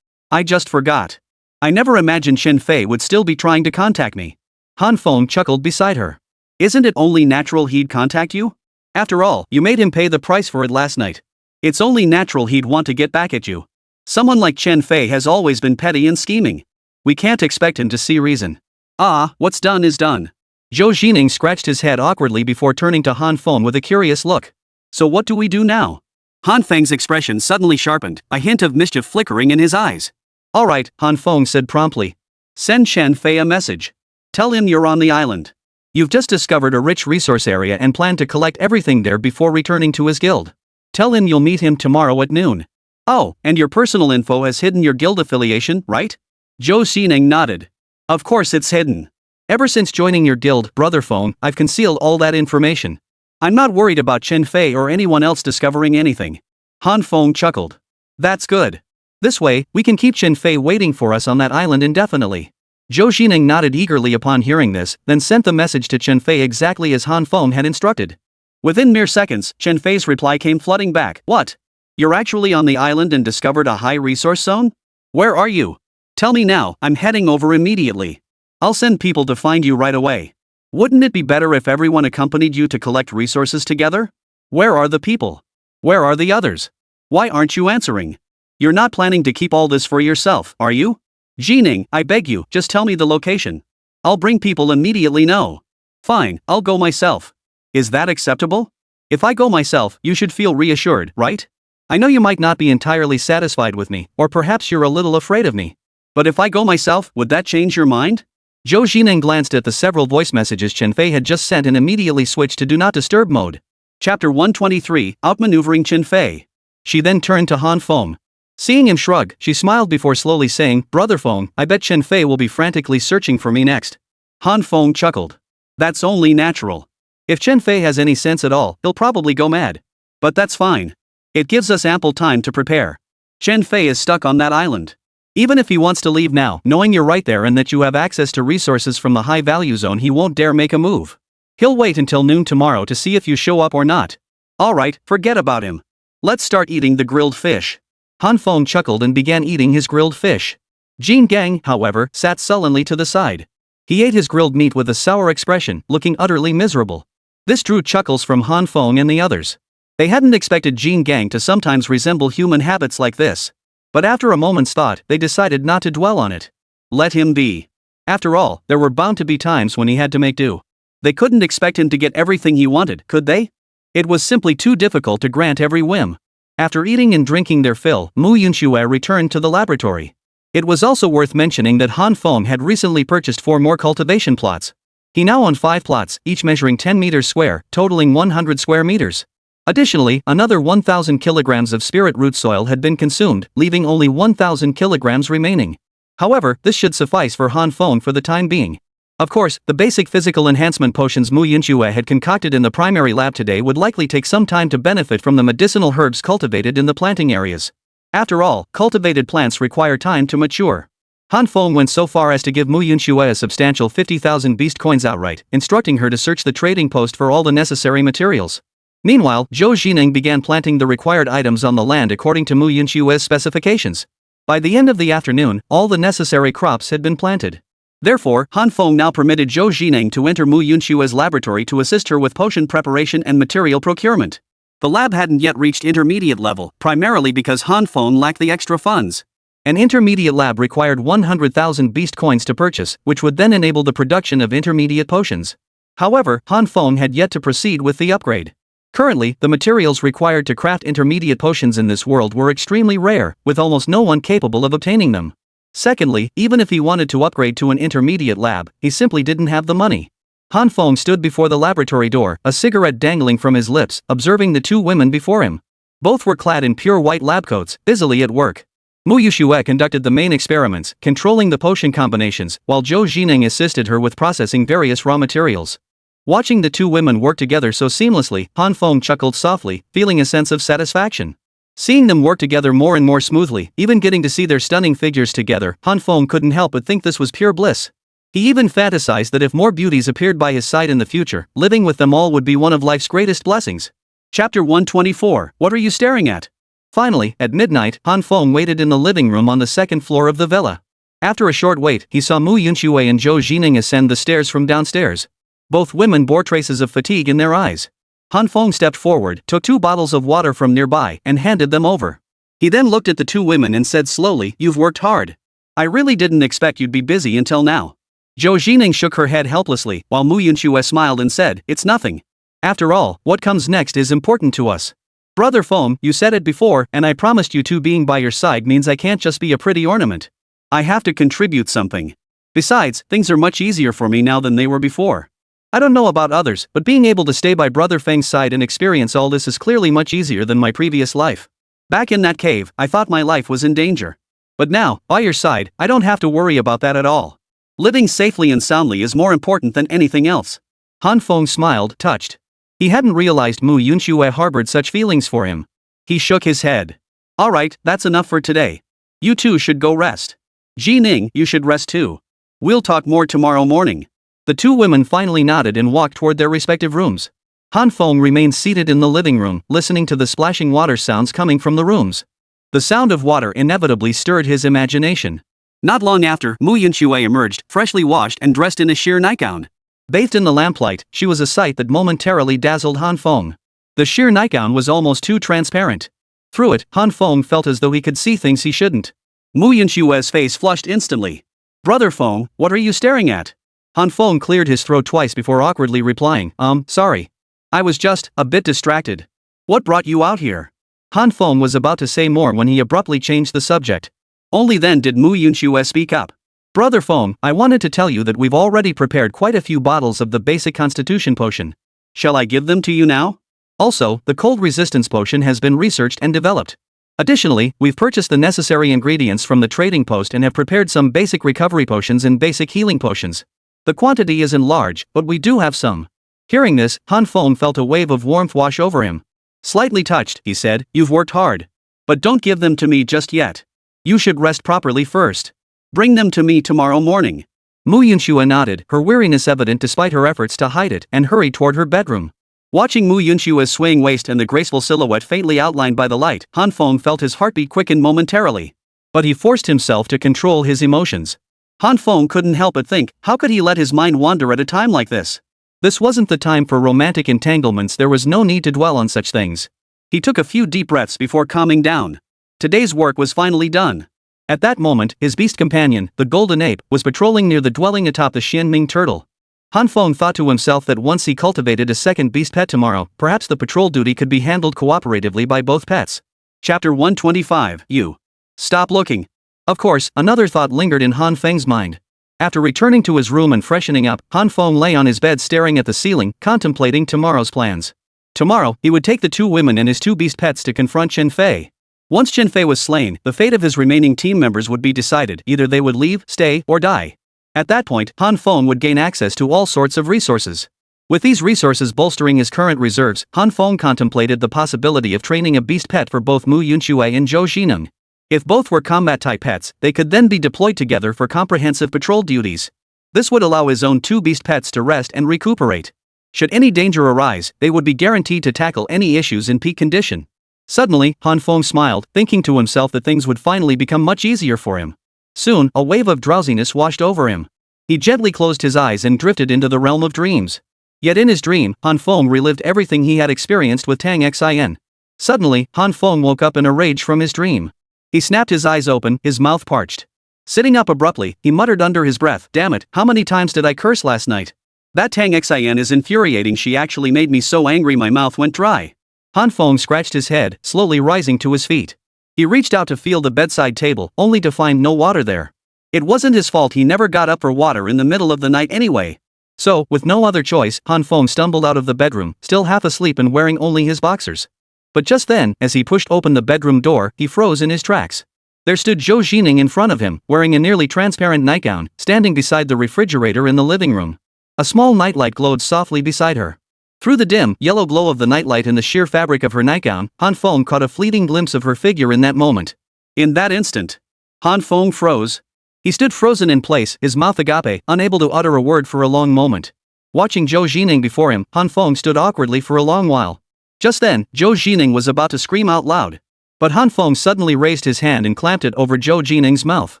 just forgot. I never imagined Chen Fei would still be trying to contact me. Han Feng chuckled beside her. Isn't it only natural he'd contact you? After all, you made him pay the price for it last night. It's only natural he'd want to get back at you. Someone like Chen Fei has always been petty and scheming. We can't expect him to see reason. What's done is done. Zhou Xining scratched his head awkwardly before turning to Han Feng with a curious look. So what do we do now? Han Feng's expression suddenly sharpened, a hint of mischief flickering in his eyes. All right, Han Feng said promptly. Send Chen Fei a message. Tell him you're on the island. You've just discovered a rich resource area and plan to collect everything there before returning to his guild. Tell him you'll meet him tomorrow at noon. Oh, and your personal info has hidden your guild affiliation, right? Zhou Xining nodded. Of course it's hidden. Ever since joining your guild, Brother Feng, I've concealed all that information. I'm not worried about Chen Fei or anyone else discovering anything. Han Feng chuckled. That's good. This way, we can keep Chen Fei waiting for us on that island indefinitely. Zhou Xining nodded eagerly upon hearing this, then sent the message to Chen Fei exactly as Han Feng had instructed. Within mere seconds, Chen Fei's reply came flooding back. What? You're actually on the island and discovered a high resource zone? Where are you? Tell me now, I'm heading over immediately. I'll send people to find you right away. Wouldn't it be better if everyone accompanied you to collect resources together? Where are the people? Where are the others? Why aren't you answering? You're not planning to keep all this for yourself, are you? Jining, I beg you, just tell me the location. I'll bring people immediately. No. Fine, I'll go myself. Is that acceptable? If I go myself, you should feel reassured, right? I know you might not be entirely satisfied with me, or perhaps you're a little afraid of me. But if I go myself, would that change your mind? Zhou Jining glanced at the several voice messages Chen Fei had just sent and immediately switched to Do Not Disturb mode. Chapter 123, Outmaneuvering Chen Fei. She then turned to Han Feng. Seeing him shrug, she smiled before slowly saying, Brother Feng, I bet Chen Fei will be frantically searching for me next. Han Feng chuckled. That's only natural. If Chen Fei has any sense at all, he'll probably go mad. But that's fine. It gives us ample time to prepare. Chen Fei is stuck on that island. Even if he wants to leave now, knowing you're right there and that you have access to resources from the high value zone, he won't dare make a move. He'll wait until noon tomorrow to see if you show up or not. Alright, forget about him. Let's start eating the grilled fish. Han Feng chuckled and began eating his grilled fish. Jin Gang, however, sat sullenly to the side. He ate his grilled meat with a sour expression, looking utterly miserable. This drew chuckles from Han Feng and the others. They hadn't expected Jin Gang to sometimes resemble human habits like this. But after a moment's thought, they decided not to dwell on it. Let him be. After all, there were bound to be times when he had to make do. They couldn't expect him to get everything he wanted, could they? It was simply too difficult to grant every whim. After eating and drinking their fill, Mu Yunxue returned to the laboratory. It was also worth mentioning that Han Feng had recently purchased 4 more cultivation plots. He now owned 5 plots, each measuring 10 meters square, totaling 100 square meters. Additionally, another 1,000 kilograms of spirit root soil had been consumed, leaving only 1,000 kilograms remaining. However, this should suffice for Han Feng for the time being. Of course, the basic physical enhancement potions Mu Yunxue had concocted in the primary lab today would likely take some time to benefit from the medicinal herbs cultivated in the planting areas. After all, cultivated plants require time to mature. Han Feng went so far as to give Mu Yunxue a substantial 50,000 beast coins outright, instructing her to search the trading post for all the necessary materials. Meanwhile, Zhou Jining began planting the required items on the land according to Mu Yunshue's specifications. By the end of the afternoon, all the necessary crops had been planted. Therefore, Han Feng now permitted Zhou Jining to enter Mu Yunshue's laboratory to assist her with potion preparation and material procurement. The lab hadn't yet reached intermediate level, primarily because Han Feng lacked the extra funds. An intermediate lab required 100,000 beast coins to purchase, which would then enable the production of intermediate potions. However, Han Feng had yet to proceed with the upgrade. Currently, the materials required to craft intermediate potions in this world were extremely rare, with almost no one capable of obtaining them. Secondly, even if he wanted to upgrade to an intermediate lab, he simply didn't have the money. Han Feng stood before the laboratory door, a cigarette dangling from his lips, observing the 2 women before him. Both were clad in pure white lab coats, busily at work. Mu Yuxue conducted the main experiments, controlling the potion combinations, while Zhou Jining assisted her with processing various raw materials. Watching the 2 women work together so seamlessly, Han Feng chuckled softly, feeling a sense of satisfaction. Seeing them work together more and more smoothly, even getting to see their stunning figures together, Han Feng couldn't help but think this was pure bliss. He even fantasized that if more beauties appeared by his side in the future, living with them all would be one of life's greatest blessings. Chapter 124, What are you staring at? Finally, at midnight, Han Feng waited in the living room on the 2nd floor of the villa. After a short wait, he saw Mu Yunxue and Zhou Jining ascend the stairs from downstairs. Both women bore traces of fatigue in their eyes. Han Feng stepped forward, took 2 bottles of water from nearby, and handed them over. He then looked at the 2 women and said slowly, "You've worked hard. I really didn't expect you'd be busy until now." Zhou Jining shook her head helplessly, while Mu Yunxue smiled and said, "It's nothing. After all, what comes next is important to us. Brother Feng, you said it before, and I promised you 2 being by your side means I can't just be a pretty ornament. I have to contribute something. Besides, things are much easier for me now than they were before. I don't know about others, but being able to stay by Brother Feng's side and experience all this is clearly much easier than my previous life. Back in that cave, I thought my life was in danger. But now, by your side, I don't have to worry about that at all. Living safely and soundly is more important than anything else." Han Feng smiled, touched. He hadn't realized Mu Yunxue harbored such feelings for him. He shook his head. "Alright, that's enough for today. You 2 should go rest. Jining, you should rest too. We'll talk more tomorrow morning." The 2 women finally nodded and walked toward their respective rooms. Han Feng remained seated in the living room, listening to the splashing water sounds coming from the rooms. The sound of water inevitably stirred his imagination. Not long after, Mu Yunxue emerged, freshly washed and dressed in a sheer nightgown. Bathed in the lamplight, she was a sight that momentarily dazzled Han Feng. The sheer nightgown was almost too transparent. Through it, Han Feng felt as though he could see things he shouldn't. Mu Yunshue's face flushed instantly. "Brother Feng, what are you staring at?" Han Feng cleared his throat twice before awkwardly replying, sorry. I was just a bit distracted." "What brought you out here?" Han Feng was about to say more when he abruptly changed the subject. Only then did Mu Yunxue speak up. "Brother Feng, I wanted to tell you that we've already prepared quite a few bottles of the basic constitution potion. Shall I give them to you now? Also, the cold resistance potion has been researched and developed. Additionally, we've purchased the necessary ingredients from the trading post and have prepared some basic recovery potions and basic healing potions. The quantity isn't large, but we do have some." Hearing this, Han Feng felt a wave of warmth wash over him. Slightly touched, he said, "You've worked hard. But don't give them to me just yet. You should rest properly first. Bring them to me tomorrow morning." Mu Yunxue nodded, her weariness evident despite her efforts to hide it, and hurried toward her bedroom. Watching Mu Yunshue's swaying waist and the graceful silhouette faintly outlined by the light, Han Feng felt his heartbeat quicken momentarily. But he forced himself to control his emotions. Han Feng couldn't help but think, how could he let his mind wander at a time like this? This wasn't the time for romantic entanglements, there was no need to dwell on such things. He took a few deep breaths before calming down. Today's work was finally done. At that moment, his beast companion, the golden ape, was patrolling near the dwelling atop the Xianming turtle. Han Feng thought to himself that once he cultivated a second beast pet tomorrow, perhaps the patrol duty could be handled cooperatively by both pets. Chapter 125. You. Stop looking. Of course, another thought lingered in Han Feng's mind. After returning to his room and freshening up, Han Feng lay on his bed staring at the ceiling, contemplating tomorrow's plans. Tomorrow, he would take the two women and his two beast pets to confront Chen Fei. Once Chen Fei was slain, the fate of his remaining team members would be decided, either they would leave, stay, or die. At that point, Han Feng would gain access to all sorts of resources. With these resources bolstering his current reserves, Han Feng contemplated the possibility of training a beast pet for both Mu Yunxue and Zhou Xineng. If both were combat-type pets, they could then be deployed together for comprehensive patrol duties. This would allow his own two beast pets to rest and recuperate. Should any danger arise, they would be guaranteed to tackle any issues in peak condition. Suddenly, Han Feng smiled, thinking to himself that things would finally become much easier for him. Soon, a wave of drowsiness washed over him. He gently closed his eyes and drifted into the realm of dreams. Yet in his dream, Han Feng relived everything he had experienced with Tang Xin. Suddenly, Han Feng woke up in a rage from his dream. He snapped his eyes open, his mouth parched. Sitting up abruptly, he muttered under his breath, "Damn it, how many times did I curse last night? That Tang Xin is infuriating, she actually made me so angry my mouth went dry." Han Feng scratched his head, slowly rising to his feet. He reached out to feel the bedside table, only to find no water there. It wasn't his fault he never got up for water in the middle of the night anyway. So, with no other choice, Han Feng stumbled out of the bedroom, still half asleep and wearing only his boxers. But just then, as he pushed open the bedroom door, he froze in his tracks. There stood Zhou Xineng in front of him, wearing a nearly transparent nightgown, standing beside the refrigerator in the living room. A small nightlight glowed softly beside her. Through the dim, yellow glow of the nightlight and the sheer fabric of her nightgown, Han Feng caught a fleeting glimpse of her figure in that moment. In that instant, Han Feng froze. He stood frozen in place, his mouth agape, unable to utter a word for a long moment. Watching Zhou Xineng before him, Han Feng stood awkwardly for a long while. Just then, Zhou Xineng was about to scream out loud. But Han Feng suddenly raised his hand and clamped it over Zhou Xineng's mouth.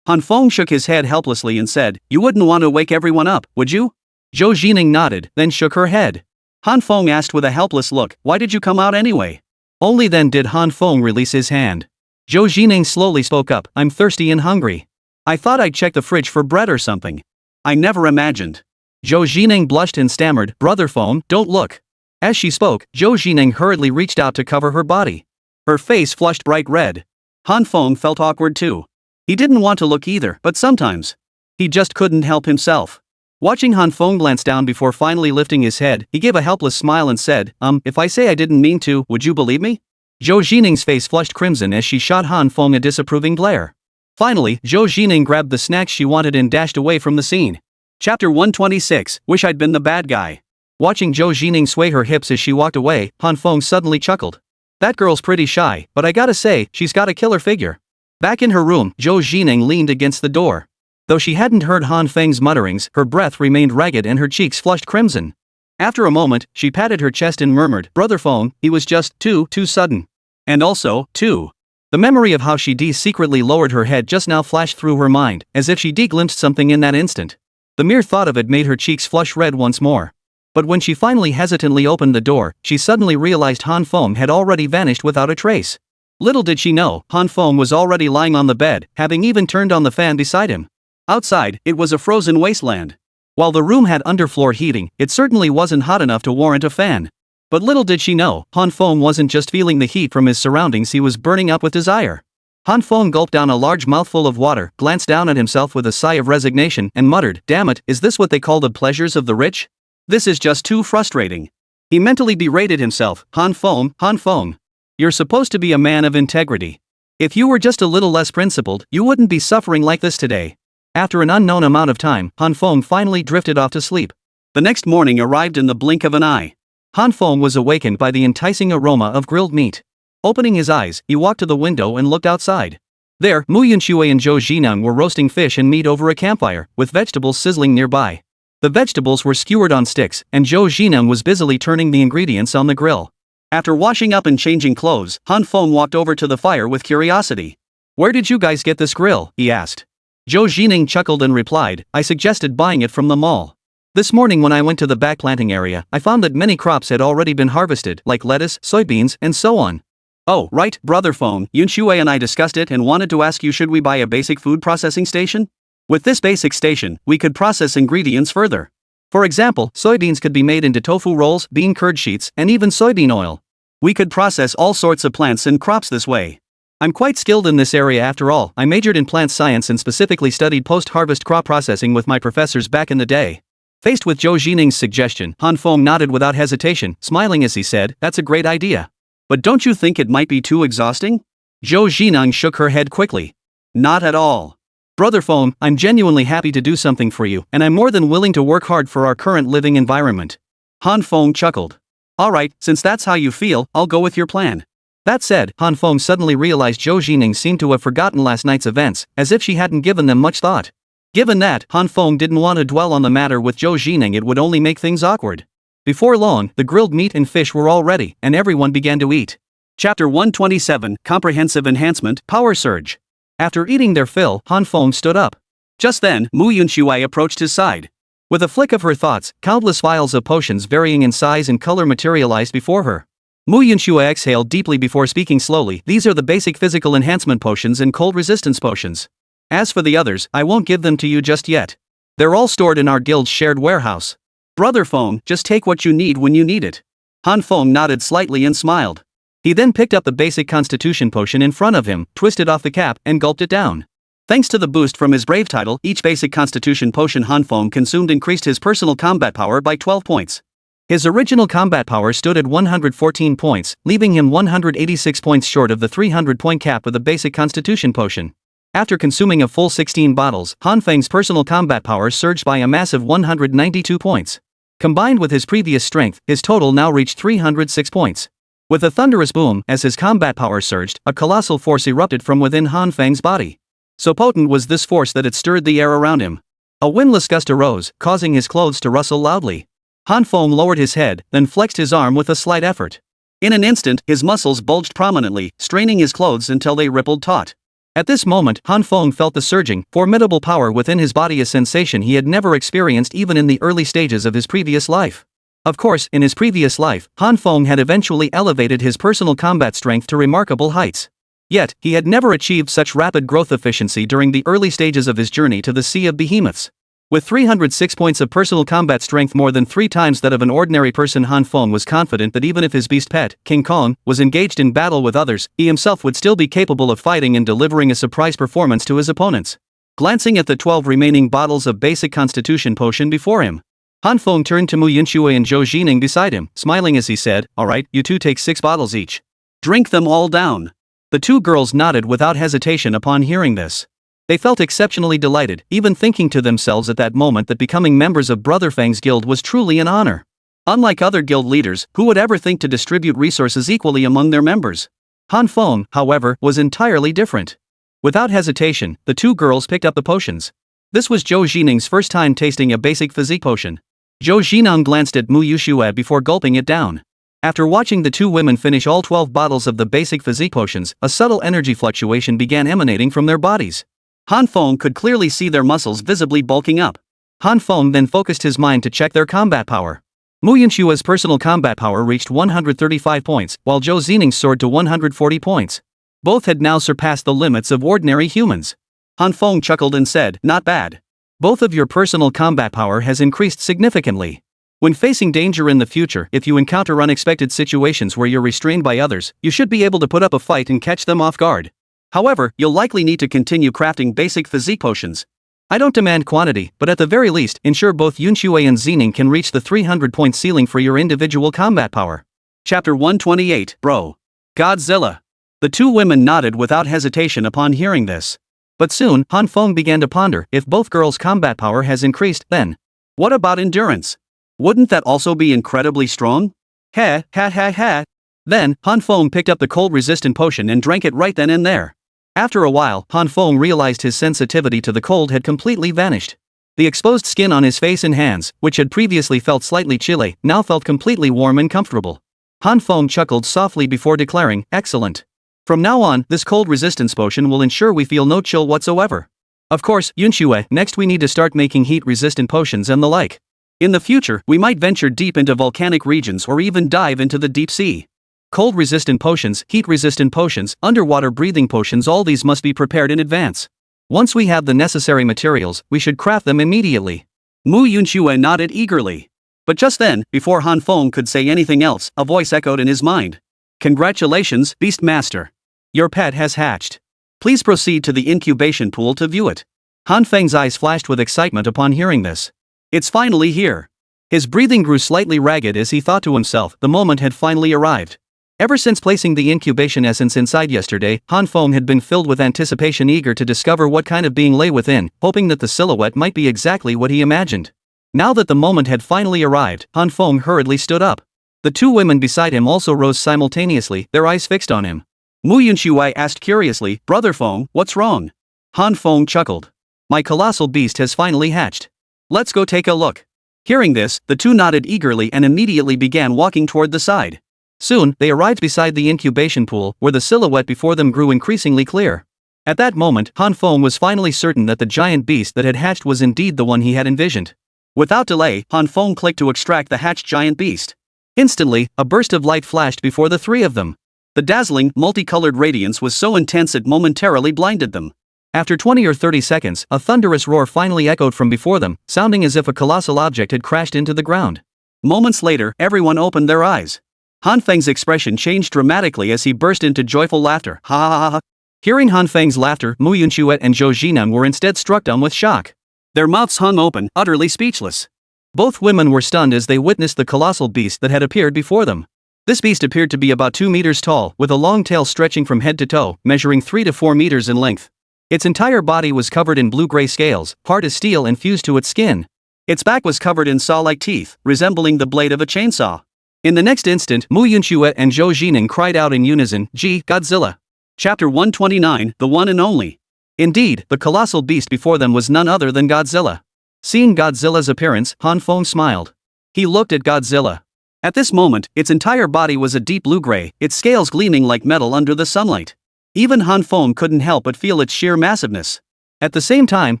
Han Feng shook his head helplessly and said, "You wouldn't want to wake everyone up, would you?" Zhou Xineng nodded, then shook her head. Han Feng asked with a helpless look, "Why did you come out anyway?" Only then did Han Feng release his hand. Zhou Xineng slowly spoke up, "I'm thirsty and hungry. I thought I'd check the fridge for bread or something. I never imagined." Zhou Xineng blushed and stammered, "Brother Feng, don't look." As she spoke, Zhou Xineng hurriedly reached out to cover her body. Her face flushed bright red. Han Feng felt awkward too. He didn't want to look either, but sometimes he just couldn't help himself. Watching Han Feng glance down before finally lifting his head, he gave a helpless smile and said, If I say I didn't mean to, would you believe me?" Zhou Xineng's face flushed crimson as she shot Han Feng a disapproving glare. Finally, Zhou Xineng grabbed the snacks she wanted and dashed away from the scene. Chapter 126, Wish I'd Been the Bad Guy. Watching Zhou Xineng sway her hips as she walked away, Han Feng suddenly chuckled. That girl's pretty shy, but I gotta say, she's got a killer figure. Back in her room, Zhou Xineng leaned against the door. Though she hadn't heard Han Feng's mutterings, her breath remained ragged and her cheeks flushed crimson. After a moment, she patted her chest and murmured, "Brother Phone, he was just too sudden. And also, too." The memory of how she secretly lowered her head just now flashed through her mind, as if she glimpsed something in that instant. The mere thought of it made her cheeks flush red once more. But when she finally hesitantly opened the door, she suddenly realized Han Feng had already vanished without a trace. Little did she know, Han Feng was already lying on the bed, having even turned on the fan beside him. Outside, it was a frozen wasteland. While the room had underfloor heating, it certainly wasn't hot enough to warrant a fan. But little did she know, Han Feng wasn't just feeling the heat from his surroundings, he was burning up with desire. Han Feng gulped down a large mouthful of water, glanced down at himself with a sigh of resignation, and muttered, "Damn it, is this what they call the pleasures of the rich? This is just too frustrating." He mentally berated himself, Han Feng. You're supposed to be a man of integrity. If you were just a little less principled, you wouldn't be suffering like this today." After an unknown amount of time, Han Feng finally drifted off to sleep. The next morning arrived in the blink of an eye. Han Feng was awakened by the enticing aroma of grilled meat. Opening his eyes, he walked to the window and looked outside. There, Mu Yunshui and Zhou Jineng were roasting fish and meat over a campfire, with vegetables sizzling nearby. The vegetables were skewered on sticks, and Zhou Jineng was busily turning the ingredients on the grill. After washing up and changing clothes, Han Feng walked over to the fire with curiosity. "Where did you guys get this grill?" he asked. Zhou Jineng chuckled and replied, "I suggested buying it from the mall. This morning when I went to the back planting area, I found that many crops had already been harvested, like lettuce, soybeans, and so on." "Oh, right, Brother Phone, Yunshui and I discussed it and wanted to ask you, should we buy a basic food processing station? With this basic station, we could process ingredients further. For example, soybeans could be made into tofu rolls, bean curd sheets, and even soybean oil. We could process all sorts of plants and crops this way. I'm quite skilled in this area after all. I majored in plant science and specifically studied post-harvest crop processing with my professors back in the day." Faced with Zhou Jineng's suggestion, Han Feng nodded without hesitation, smiling as he said, "That's a great idea. But don't you think it might be too exhausting?" Zhou Jineng shook her head quickly. "Not at all. Brother Phone, I'm genuinely happy to do something for you, and I'm more than willing to work hard for our current living environment." Han Feng chuckled. "Alright, since that's how you feel, I'll go with your plan." That said, Han Feng suddenly realized Zhou Jineng seemed to have forgotten last night's events, as if she hadn't given them much thought. Given that, Han Feng didn't want to dwell on the matter with Zhou Jineng, it would only make things awkward. Before long, the grilled meat and fish were all ready, and everyone began to eat. Chapter 127, Comprehensive Enhancement, Power Surge. After eating their fill, Han Feng stood up. Just then, Mu Yunshui approached his side. With a flick of her thoughts, countless vials of potions varying in size and color materialized before her. Mu Yunshui exhaled deeply before speaking slowly. "These are the basic physical enhancement potions and cold resistance potions. As for the others, I won't give them to you just yet. They're all stored in our guild's shared warehouse. Brother Feng, just take what you need when you need it." Han Feng nodded slightly and smiled. He then picked up the basic constitution potion in front of him, twisted off the cap, and gulped it down. Thanks to the boost from his brave title, each basic constitution potion Han Feng consumed increased his personal combat power by 12 points. His original combat power stood at 114 points, leaving him 186 points short of the 300-point cap of the basic constitution potion. After consuming a full 16 bottles, Han Feng's personal combat power surged by a massive 192 points. Combined with his previous strength, his total now reached 306 points. With a thunderous boom, as his combat power surged, a colossal force erupted from within Han Feng's body. So potent was this force that it stirred the air around him. A windless gust arose, causing his clothes to rustle loudly. Han Feng lowered his head, then flexed his arm with a slight effort. In an instant, his muscles bulged prominently, straining his clothes until they rippled taut. At this moment, Han Feng felt the surging, formidable power within his body, a sensation he had never experienced even in the early stages of his previous life. Of course, in his previous life, Han Feng had eventually elevated his personal combat strength to remarkable heights. Yet, he had never achieved such rapid growth efficiency during the early stages of his journey to the Sea of Behemoths. With 306 points of personal combat strength, more than 3 times that of an ordinary person, Han Feng was confident that even if his beast pet, King Kong, was engaged in battle with others, he himself would still be capable of fighting and delivering a surprise performance to his opponents. Glancing at the 12 remaining bottles of basic constitution potion before him, Han Feng turned to Mu Yunshui and Zhou Jineng beside him, smiling as he said, "Alright, you two take 6 bottles each. Drink them all down." The two girls nodded without hesitation upon hearing this. They felt exceptionally delighted, even thinking to themselves at that moment that becoming members of Brother Fang's guild was truly an honor. Unlike other guild leaders, who would ever think to distribute resources equally among their members? Han Feng, however, was entirely different. Without hesitation, the two girls picked up the potions. This was Zhou Jineng's first time tasting a basic physique potion. Zhou Zhinang glanced at Mu Yuxue before gulping it down. After watching the two women finish all 12 bottles of the basic physique potions, a subtle energy fluctuation began emanating from their bodies. Han Feng could clearly see their muscles visibly bulking up. Han Feng then focused his mind to check their combat power. Mu Yunshua's personal combat power reached 135 points, while Zhou Zhinang's soared to 140 points. Both had now surpassed the limits of ordinary humans. Han Feng chuckled and said, "Not bad. Both of your personal combat power has increased significantly. When facing danger in the future, if you encounter unexpected situations where you're restrained by others, you should be able to put up a fight and catch them off guard. However, you'll likely need to continue crafting basic physique potions. I don't demand quantity, but at the very least, ensure both Yunshui and Zhining can reach the 300-point ceiling for your individual combat power." Chapter 128, Bro. Godzilla. The two women nodded without hesitation upon hearing this. But soon, Han Feng began to ponder, if both girls' combat power has increased, then what about endurance? Wouldn't that also be incredibly strong? Ha ha ha ha. Then, Han Feng picked up the cold-resistant potion and drank it right then and there. After a while, Han Feng realized his sensitivity to the cold had completely vanished. The exposed skin on his face and hands, which had previously felt slightly chilly, now felt completely warm and comfortable. Han Feng chuckled softly before declaring, "Excellent. From now on, this cold resistance potion will ensure we feel no chill whatsoever. Of course, Yunxue, next we need to start making heat-resistant potions and the like. In the future, we might venture deep into volcanic regions or even dive into the deep sea. Cold-resistant potions, heat-resistant potions, underwater breathing potions, all these must be prepared in advance. Once we have the necessary materials, we should craft them immediately." Mu Yunxue nodded eagerly. But just then, before Han Feng could say anything else, a voice echoed in his mind. "Congratulations, Beast Master. Your pet has hatched. Please proceed to the incubation pool to view it." Han Feng's eyes flashed with excitement upon hearing this. It's finally here. His breathing grew slightly ragged as he thought to himself, the moment had finally arrived. Ever since placing the incubation essence inside yesterday, Han Feng had been filled with anticipation, eager to discover what kind of being lay within, hoping that the silhouette might be exactly what he imagined. Now that the moment had finally arrived, Han Feng hurriedly stood up. The two women beside him also rose simultaneously, their eyes fixed on him. Mu Yunshui asked curiously, "Brother Feng, what's wrong?" Han Feng chuckled. "My colossal beast has finally hatched. Let's go take a look." Hearing this, the two nodded eagerly and immediately began walking toward the side. Soon, they arrived beside the incubation pool, where the silhouette before them grew increasingly clear. At that moment, Han Feng was finally certain that the giant beast that had hatched was indeed the one he had envisioned. Without delay, Han Feng clicked to extract the hatched giant beast. Instantly, a burst of light flashed before the three of them. The dazzling, multicolored radiance was so intense it momentarily blinded them. After 20 or 30 seconds, a thunderous roar finally echoed from before them, sounding as if a colossal object had crashed into the ground. Moments later, everyone opened their eyes. Han Feng's expression changed dramatically as he burst into joyful laughter. Ha ha ha ha. Hearing Han Feng's laughter, Mu Yunshuet and Zhou Zhinang were instead struck dumb with shock. Their mouths hung open, utterly speechless. Both women were stunned as they witnessed the colossal beast that had appeared before them. This beast appeared to be about 2 meters tall, with a long tail stretching from head to toe, measuring 3 to 4 meters in length. Its entire body was covered in blue-gray scales, hard as steel and fused to its skin. Its back was covered in saw-like teeth, resembling the blade of a chainsaw. In the next instant, Mu Yunshuet and Zhou Zhinang cried out in unison, "Gee, Godzilla!" Chapter 129, The One and Only. Indeed, the colossal beast before them was none other than Godzilla. Seeing Godzilla's appearance, Han Feng smiled. He looked at Godzilla. At this moment, its entire body was a deep blue-gray, its scales gleaming like metal under the sunlight. Even Han Feng couldn't help but feel its sheer massiveness. At the same time,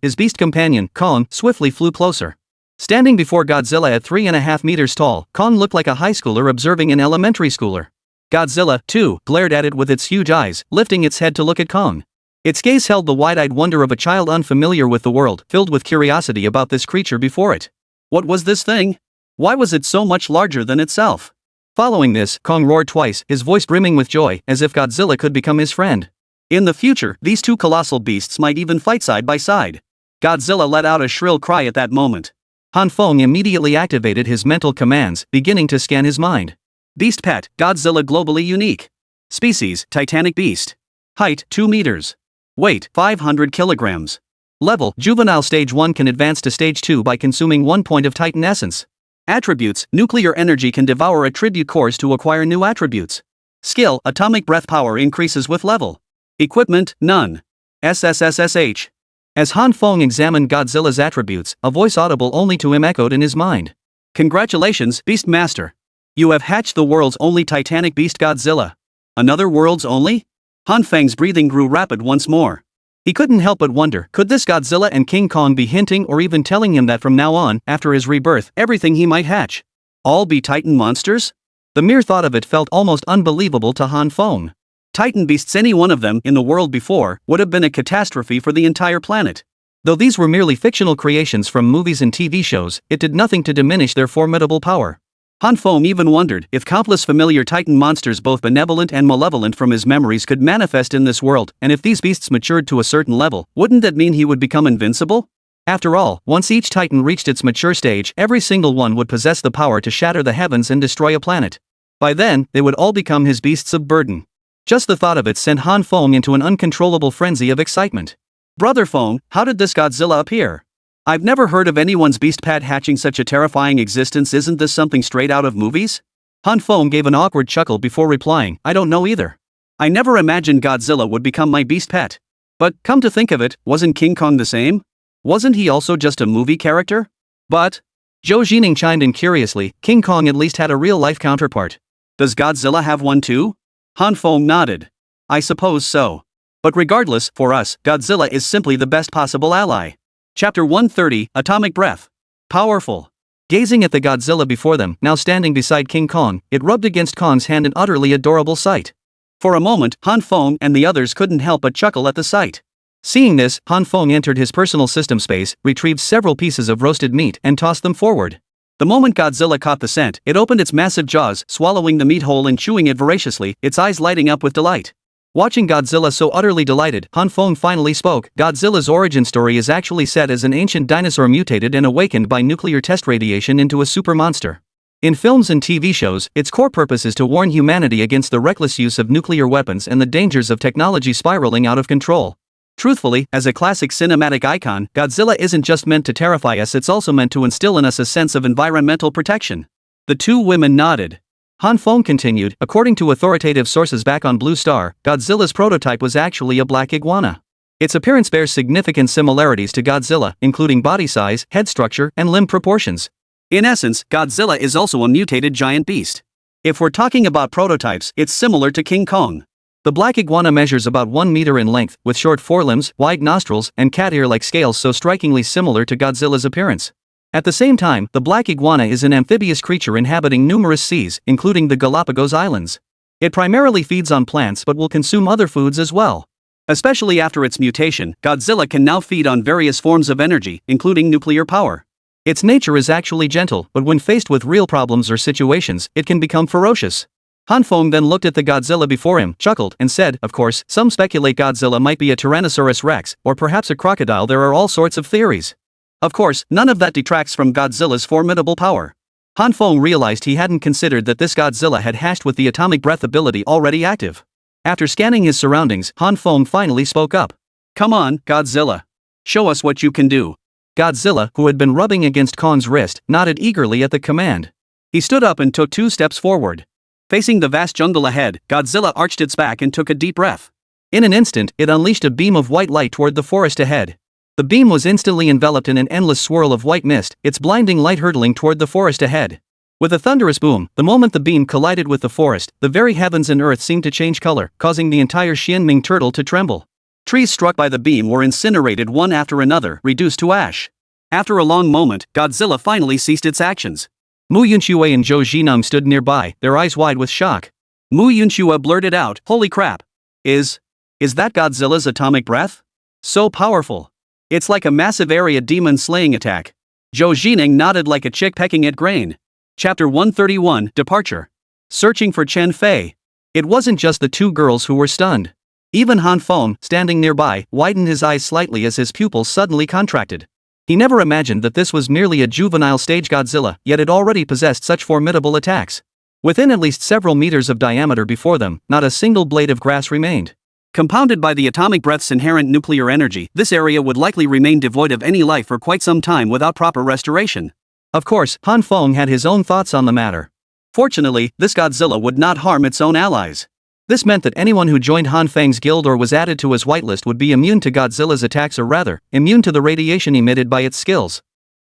his beast companion, Kong, swiftly flew closer. Standing before Godzilla at 3.5 meters tall, Kong looked like a high schooler observing an elementary schooler. Godzilla, too, glared at it with its huge eyes, lifting its head to look at Kong. Its gaze held the wide-eyed wonder of a child unfamiliar with the world, filled with curiosity about this creature before it. What was this thing? Why was it so much larger than itself? Following this, Kong roared twice, his voice brimming with joy, as if Godzilla could become his friend. In the future, these two colossal beasts might even fight side by side. Godzilla let out a shrill cry at that moment. Han Feng immediately activated his mental commands, beginning to scan his mind. Beast pet, Godzilla globally unique. Species, Titanic beast. Height, 2 meters. Weight, 500 kilograms. Level, juvenile stage 1 can advance to stage 2 by consuming 1 point of Titan essence. Attributes, nuclear energy can devour attribute cores to acquire new attributes. Skill, atomic breath power increases with level. Equipment, none. SSS-tier. As Han Feng examined Godzilla's attributes, a voice audible only to him echoed in his mind. Congratulations, Beast Master. You have hatched the world's only titanic beast Godzilla. Another world's only? Han Feng's breathing grew rapid once more. He couldn't help but wonder, could this Godzilla and King Kong be hinting or even telling him that from now on, after his rebirth, everything he might hatch all be Titan monsters? The mere thought of it felt almost unbelievable to Han Feng. Titan beasts, any one of them in the world before, would have been a catastrophe for the entire planet. Though these were merely fictional creations from movies and TV shows, it did nothing to diminish their formidable power. Han Feng even wondered if countless familiar Titan monsters, both benevolent and malevolent from his memories, could manifest in this world, and if these beasts matured to a certain level, wouldn't that mean he would become invincible? After all, once each Titan reached its mature stage, every single one would possess the power to shatter the heavens and destroy a planet. By then, they would all become his beasts of burden. Just the thought of it sent Han Feng into an uncontrollable frenzy of excitement. Brother Feng, how did this Godzilla appear? I've never heard of anyone's beast pet hatching such a terrifying existence. Isn't this something straight out of movies? Han Feng gave an awkward chuckle before replying, I don't know either. I never imagined Godzilla would become my beast pet. But, come to think of it, wasn't King Kong the same? Wasn't he also just a movie character? But, Zhou Jining chimed in curiously, King Kong at least had a real-life counterpart. Does Godzilla have one too? Han Feng nodded. I suppose so. But regardless, for us, Godzilla is simply the best possible ally. Chapter 130, Atomic Breath. Powerful. Gazing at the Godzilla before them, now standing beside King Kong, it rubbed against Kong's hand, an utterly adorable sight. For a moment, Han Feng and the others couldn't help but chuckle at the sight. Seeing this, Han Feng entered his personal system space, retrieved several pieces of roasted meat, and tossed them forward. The moment Godzilla caught the scent, it opened its massive jaws, swallowing the meat whole and chewing it voraciously, its eyes lighting up with delight. Watching Godzilla so utterly delighted, Han Feng finally spoke. Godzilla's origin story is actually set as an ancient dinosaur mutated and awakened by nuclear test radiation into a super monster. In films and TV shows, its core purpose is to warn humanity against the reckless use of nuclear weapons and the dangers of technology spiraling out of control. Truthfully, as a classic cinematic icon, Godzilla isn't just meant to terrify us, it's also meant to instill in us a sense of environmental protection. The two women nodded. Han Feng continued, according to authoritative sources back on Blue Star, Godzilla's prototype was actually a black iguana. Its appearance bears significant similarities to Godzilla, including body size, head structure, and limb proportions. In essence, Godzilla is also a mutated giant beast. If we're talking about prototypes, it's similar to King Kong. The black iguana measures about 1 meter in length, with short forelimbs, wide nostrils, and cat ear-like scales so strikingly similar to Godzilla's appearance. At the same time, the black iguana is an amphibious creature inhabiting numerous seas, including the Galapagos Islands. It primarily feeds on plants but will consume other foods as well. Especially after its mutation, Godzilla can now feed on various forms of energy, including nuclear power. Its nature is actually gentle, but when faced with real problems or situations, it can become ferocious. Han Feng then looked at the Godzilla before him, chuckled, and said, of course, some speculate Godzilla might be a Tyrannosaurus Rex, or perhaps a crocodile. There are all sorts of theories. Of course, none of that detracts from Godzilla's formidable power. Han Feng realized he hadn't considered that this Godzilla had hatched with the atomic breath ability already active. After scanning his surroundings, Han Feng finally spoke up. Come on, Godzilla. Show us what you can do. Godzilla, who had been rubbing against Kong's wrist, nodded eagerly at the command. He stood up and took 2 steps forward. Facing the vast jungle ahead, Godzilla arched its back and took a deep breath. In an instant, it unleashed a beam of white light toward the forest ahead. The beam was instantly enveloped in an endless swirl of white mist, its blinding light hurtling toward the forest ahead. With a thunderous boom, the moment the beam collided with the forest, the very heavens and earth seemed to change color, causing the entire Xianming turtle to tremble. Trees struck by the beam were incinerated one after another, reduced to ash. After a long moment, Godzilla finally ceased its actions. Mu Yunxue and Zhou Jineng stood nearby, their eyes wide with shock. Mu Yunxue blurted out, holy crap. Is that Godzilla's atomic breath? So powerful. It's like a massive area demon slaying attack. Zhou Jining nodded like a chick pecking at grain. Chapter 131, Departure. Searching for Chen Fei. It wasn't just the 2 girls who were stunned. Even Han Feng, standing nearby, widened his eyes slightly as his pupils suddenly contracted. He never imagined that this was merely a juvenile stage Godzilla, yet it already possessed such formidable attacks. Within at least several meters of diameter before them, not a single blade of grass remained. Compounded by the atomic breath's inherent nuclear energy, this area would likely remain devoid of any life for quite some time without proper restoration. Of course, Han Feng had his own thoughts on the matter. Fortunately, this Godzilla would not harm its own allies. This meant that anyone who joined Han Feng's guild or was added to his whitelist would be immune to Godzilla's attacks, or rather, immune to the radiation emitted by its skills.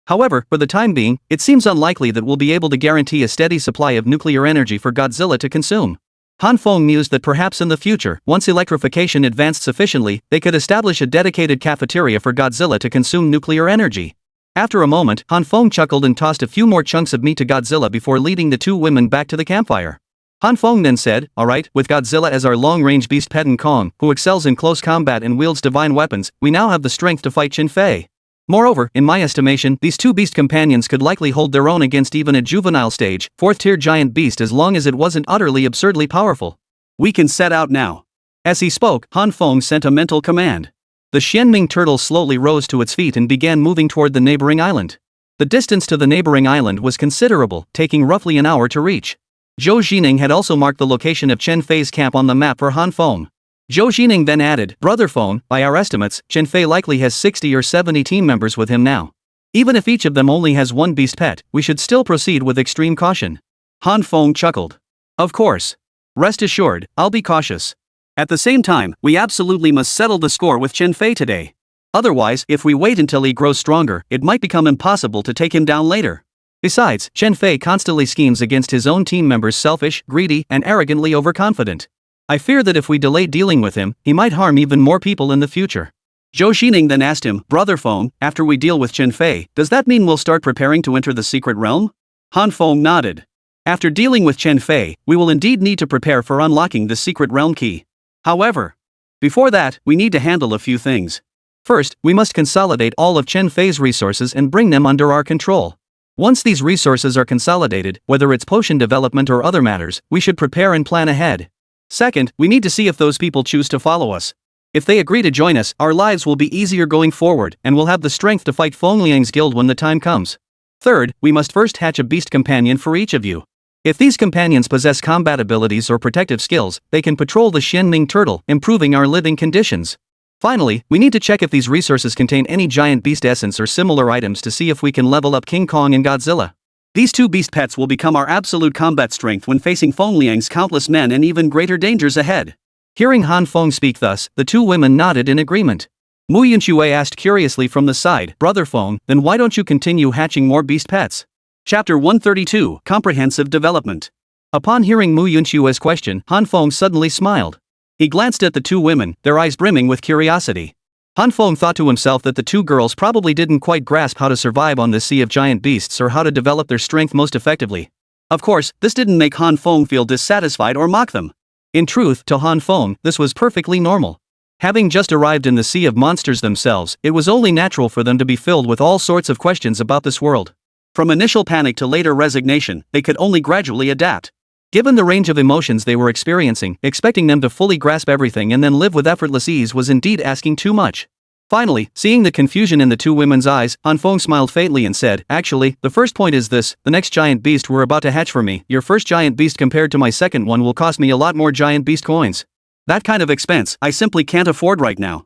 However, for the time being, it seems unlikely that we'll be able to guarantee a steady supply of nuclear energy for Godzilla to consume. Han Feng mused that perhaps in the future, once electrification advanced sufficiently, they could establish a dedicated cafeteria for Godzilla to consume nuclear energy. After a moment, Han Feng chuckled and tossed a few more chunks of meat to Godzilla before leading the two women back to the campfire. Han Feng then said, "Alright, with Godzilla as our long-range beast pet and Kong, who excels in close combat and wields divine weapons, we now have the strength to fight Qin Fei. Moreover, in my estimation, these two beast companions could likely hold their own against even a juvenile stage, 4th-tier giant beast as long as it wasn't utterly absurdly powerful. We can set out now." As he spoke, Han Feng sent a mental command. The Xianming turtle slowly rose to its feet and began moving toward the neighboring island. The distance to the neighboring island was considerable, taking roughly an hour to reach. Zhou Jining had also marked the location of Qin Fei's camp on the map for Han Feng. Zhou Jining then added, "Brother Feng, by our estimates, Qin Fei likely has 60 or 70 team members with him now. Even if each of them only has one beast pet, we should still proceed with extreme caution." Han Feng chuckled. "Of course. Rest assured, I'll be cautious. At the same time, we absolutely must settle the score with Qin Fei today. Otherwise, if we wait until he grows stronger, it might become impossible to take him down later. Besides, Qin Fei constantly schemes against his own team members, selfish, greedy, and arrogantly overconfident. I fear that if we delay dealing with him, he might harm even more people in the future." Zhou Jining then asked him, "Brother Feng, after we deal with Qin Fei, does that mean we'll start preparing to enter the secret realm?" Han Feng nodded. "After dealing with Qin Fei, we will indeed need to prepare for unlocking the secret realm key. However, before that, we need to handle a few things. First, we must consolidate all of Qin Fei's resources and bring them under our control. Once these resources are consolidated, whether it's potion development or other matters, we should prepare and plan ahead. Second, we need to see if those people choose to follow us. If they agree to join us, our lives will be easier going forward, and we'll have the strength to fight Feng Liang's guild when the time comes. Third, we must first hatch a beast companion for each of you. If these companions possess combat abilities or protective skills, they can patrol the Xianming turtle, improving our living conditions. Finally, we need to check if these resources contain any giant beast essence or similar items to see if we can level up King Kong and Godzilla. These two beast pets will become our absolute combat strength when facing Feng Liang's countless men and even greater dangers ahead." Hearing Han Feng speak thus, the two women nodded in agreement. Mu Yunxue asked curiously from the side, "Brother Feng, then why don't you continue hatching more beast pets?" Chapter 132, Comprehensive Development. Upon hearing Mu Yunxue's question, Han Feng suddenly smiled. He glanced at the two women, their eyes brimming with curiosity. Han Feng thought to himself that the two girls probably didn't quite grasp how to survive on this sea of giant beasts or how to develop their strength most effectively. Of course, this didn't make Han Feng feel dissatisfied or mock them. In truth, to Han Feng, this was perfectly normal. Having just arrived in the sea of monsters themselves, it was only natural for them to be filled with all sorts of questions about this world. From initial panic to later resignation, they could only gradually adapt. Given the range of emotions they were experiencing, expecting them to fully grasp everything and then live with effortless ease was indeed asking too much. Finally, seeing the confusion in the two women's eyes, Han Feng smiled faintly and said, "Actually, the first point is this: the next giant beast we're about to hatch for me, your first giant beast compared to my second one will cost me a lot more giant beast coins. That kind of expense, I simply can't afford right now.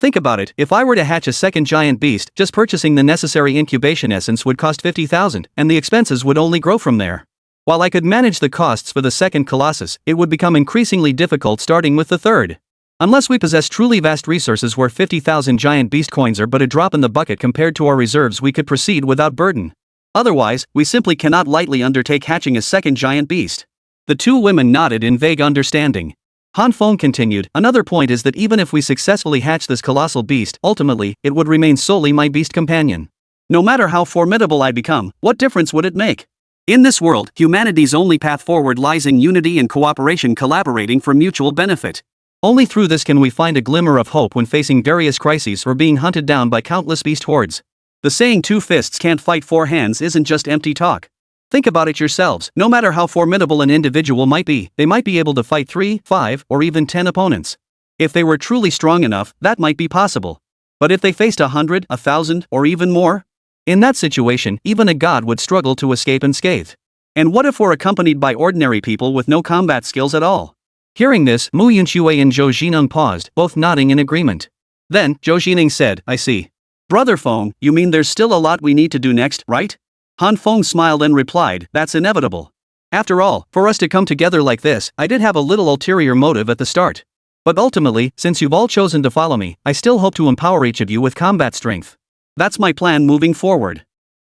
Think about it, if I were to hatch a second giant beast, just purchasing the necessary incubation essence would cost 50,000, and the expenses would only grow from there. While I could manage the costs for the second colossus, it would become increasingly difficult starting with the third. Unless we possess truly vast resources where 50,000 giant beast coins are but a drop in the bucket compared to our reserves, we could proceed without burden. Otherwise, we simply cannot lightly undertake hatching a second giant beast." The two women nodded in vague understanding. Han Feng continued, "Another point is that even if we successfully hatch this colossal beast, ultimately, it would remain solely my beast companion. No matter how formidable I become, what difference would it make? In this world, humanity's only path forward lies in unity and cooperation, collaborating for mutual benefit. Only through this can we find a glimmer of hope when facing various crises or being hunted down by countless beast hordes. The saying 2 fists can't fight 4 hands isn't just empty talk. Think about it yourselves, no matter how formidable an individual might be, they might be able to fight 3, 5, or even 10 opponents. If they were truly strong enough, that might be possible. But if they faced 100, 1,000, or even more? In that situation, even a god would struggle to escape unscathed. And what if we're accompanied by ordinary people with no combat skills at all?" Hearing this, Mu Yunxue and Zhou Jining paused, both nodding in agreement. Then, Zhou Jining said, "I see. Brother Feng, you mean there's still a lot we need to do next, right?" Han Feng smiled and replied, "That's inevitable. After all, for us to come together like this, I did have a little ulterior motive at the start. But ultimately, since you've all chosen to follow me, I still hope to empower each of you with combat strength. That's my plan moving forward.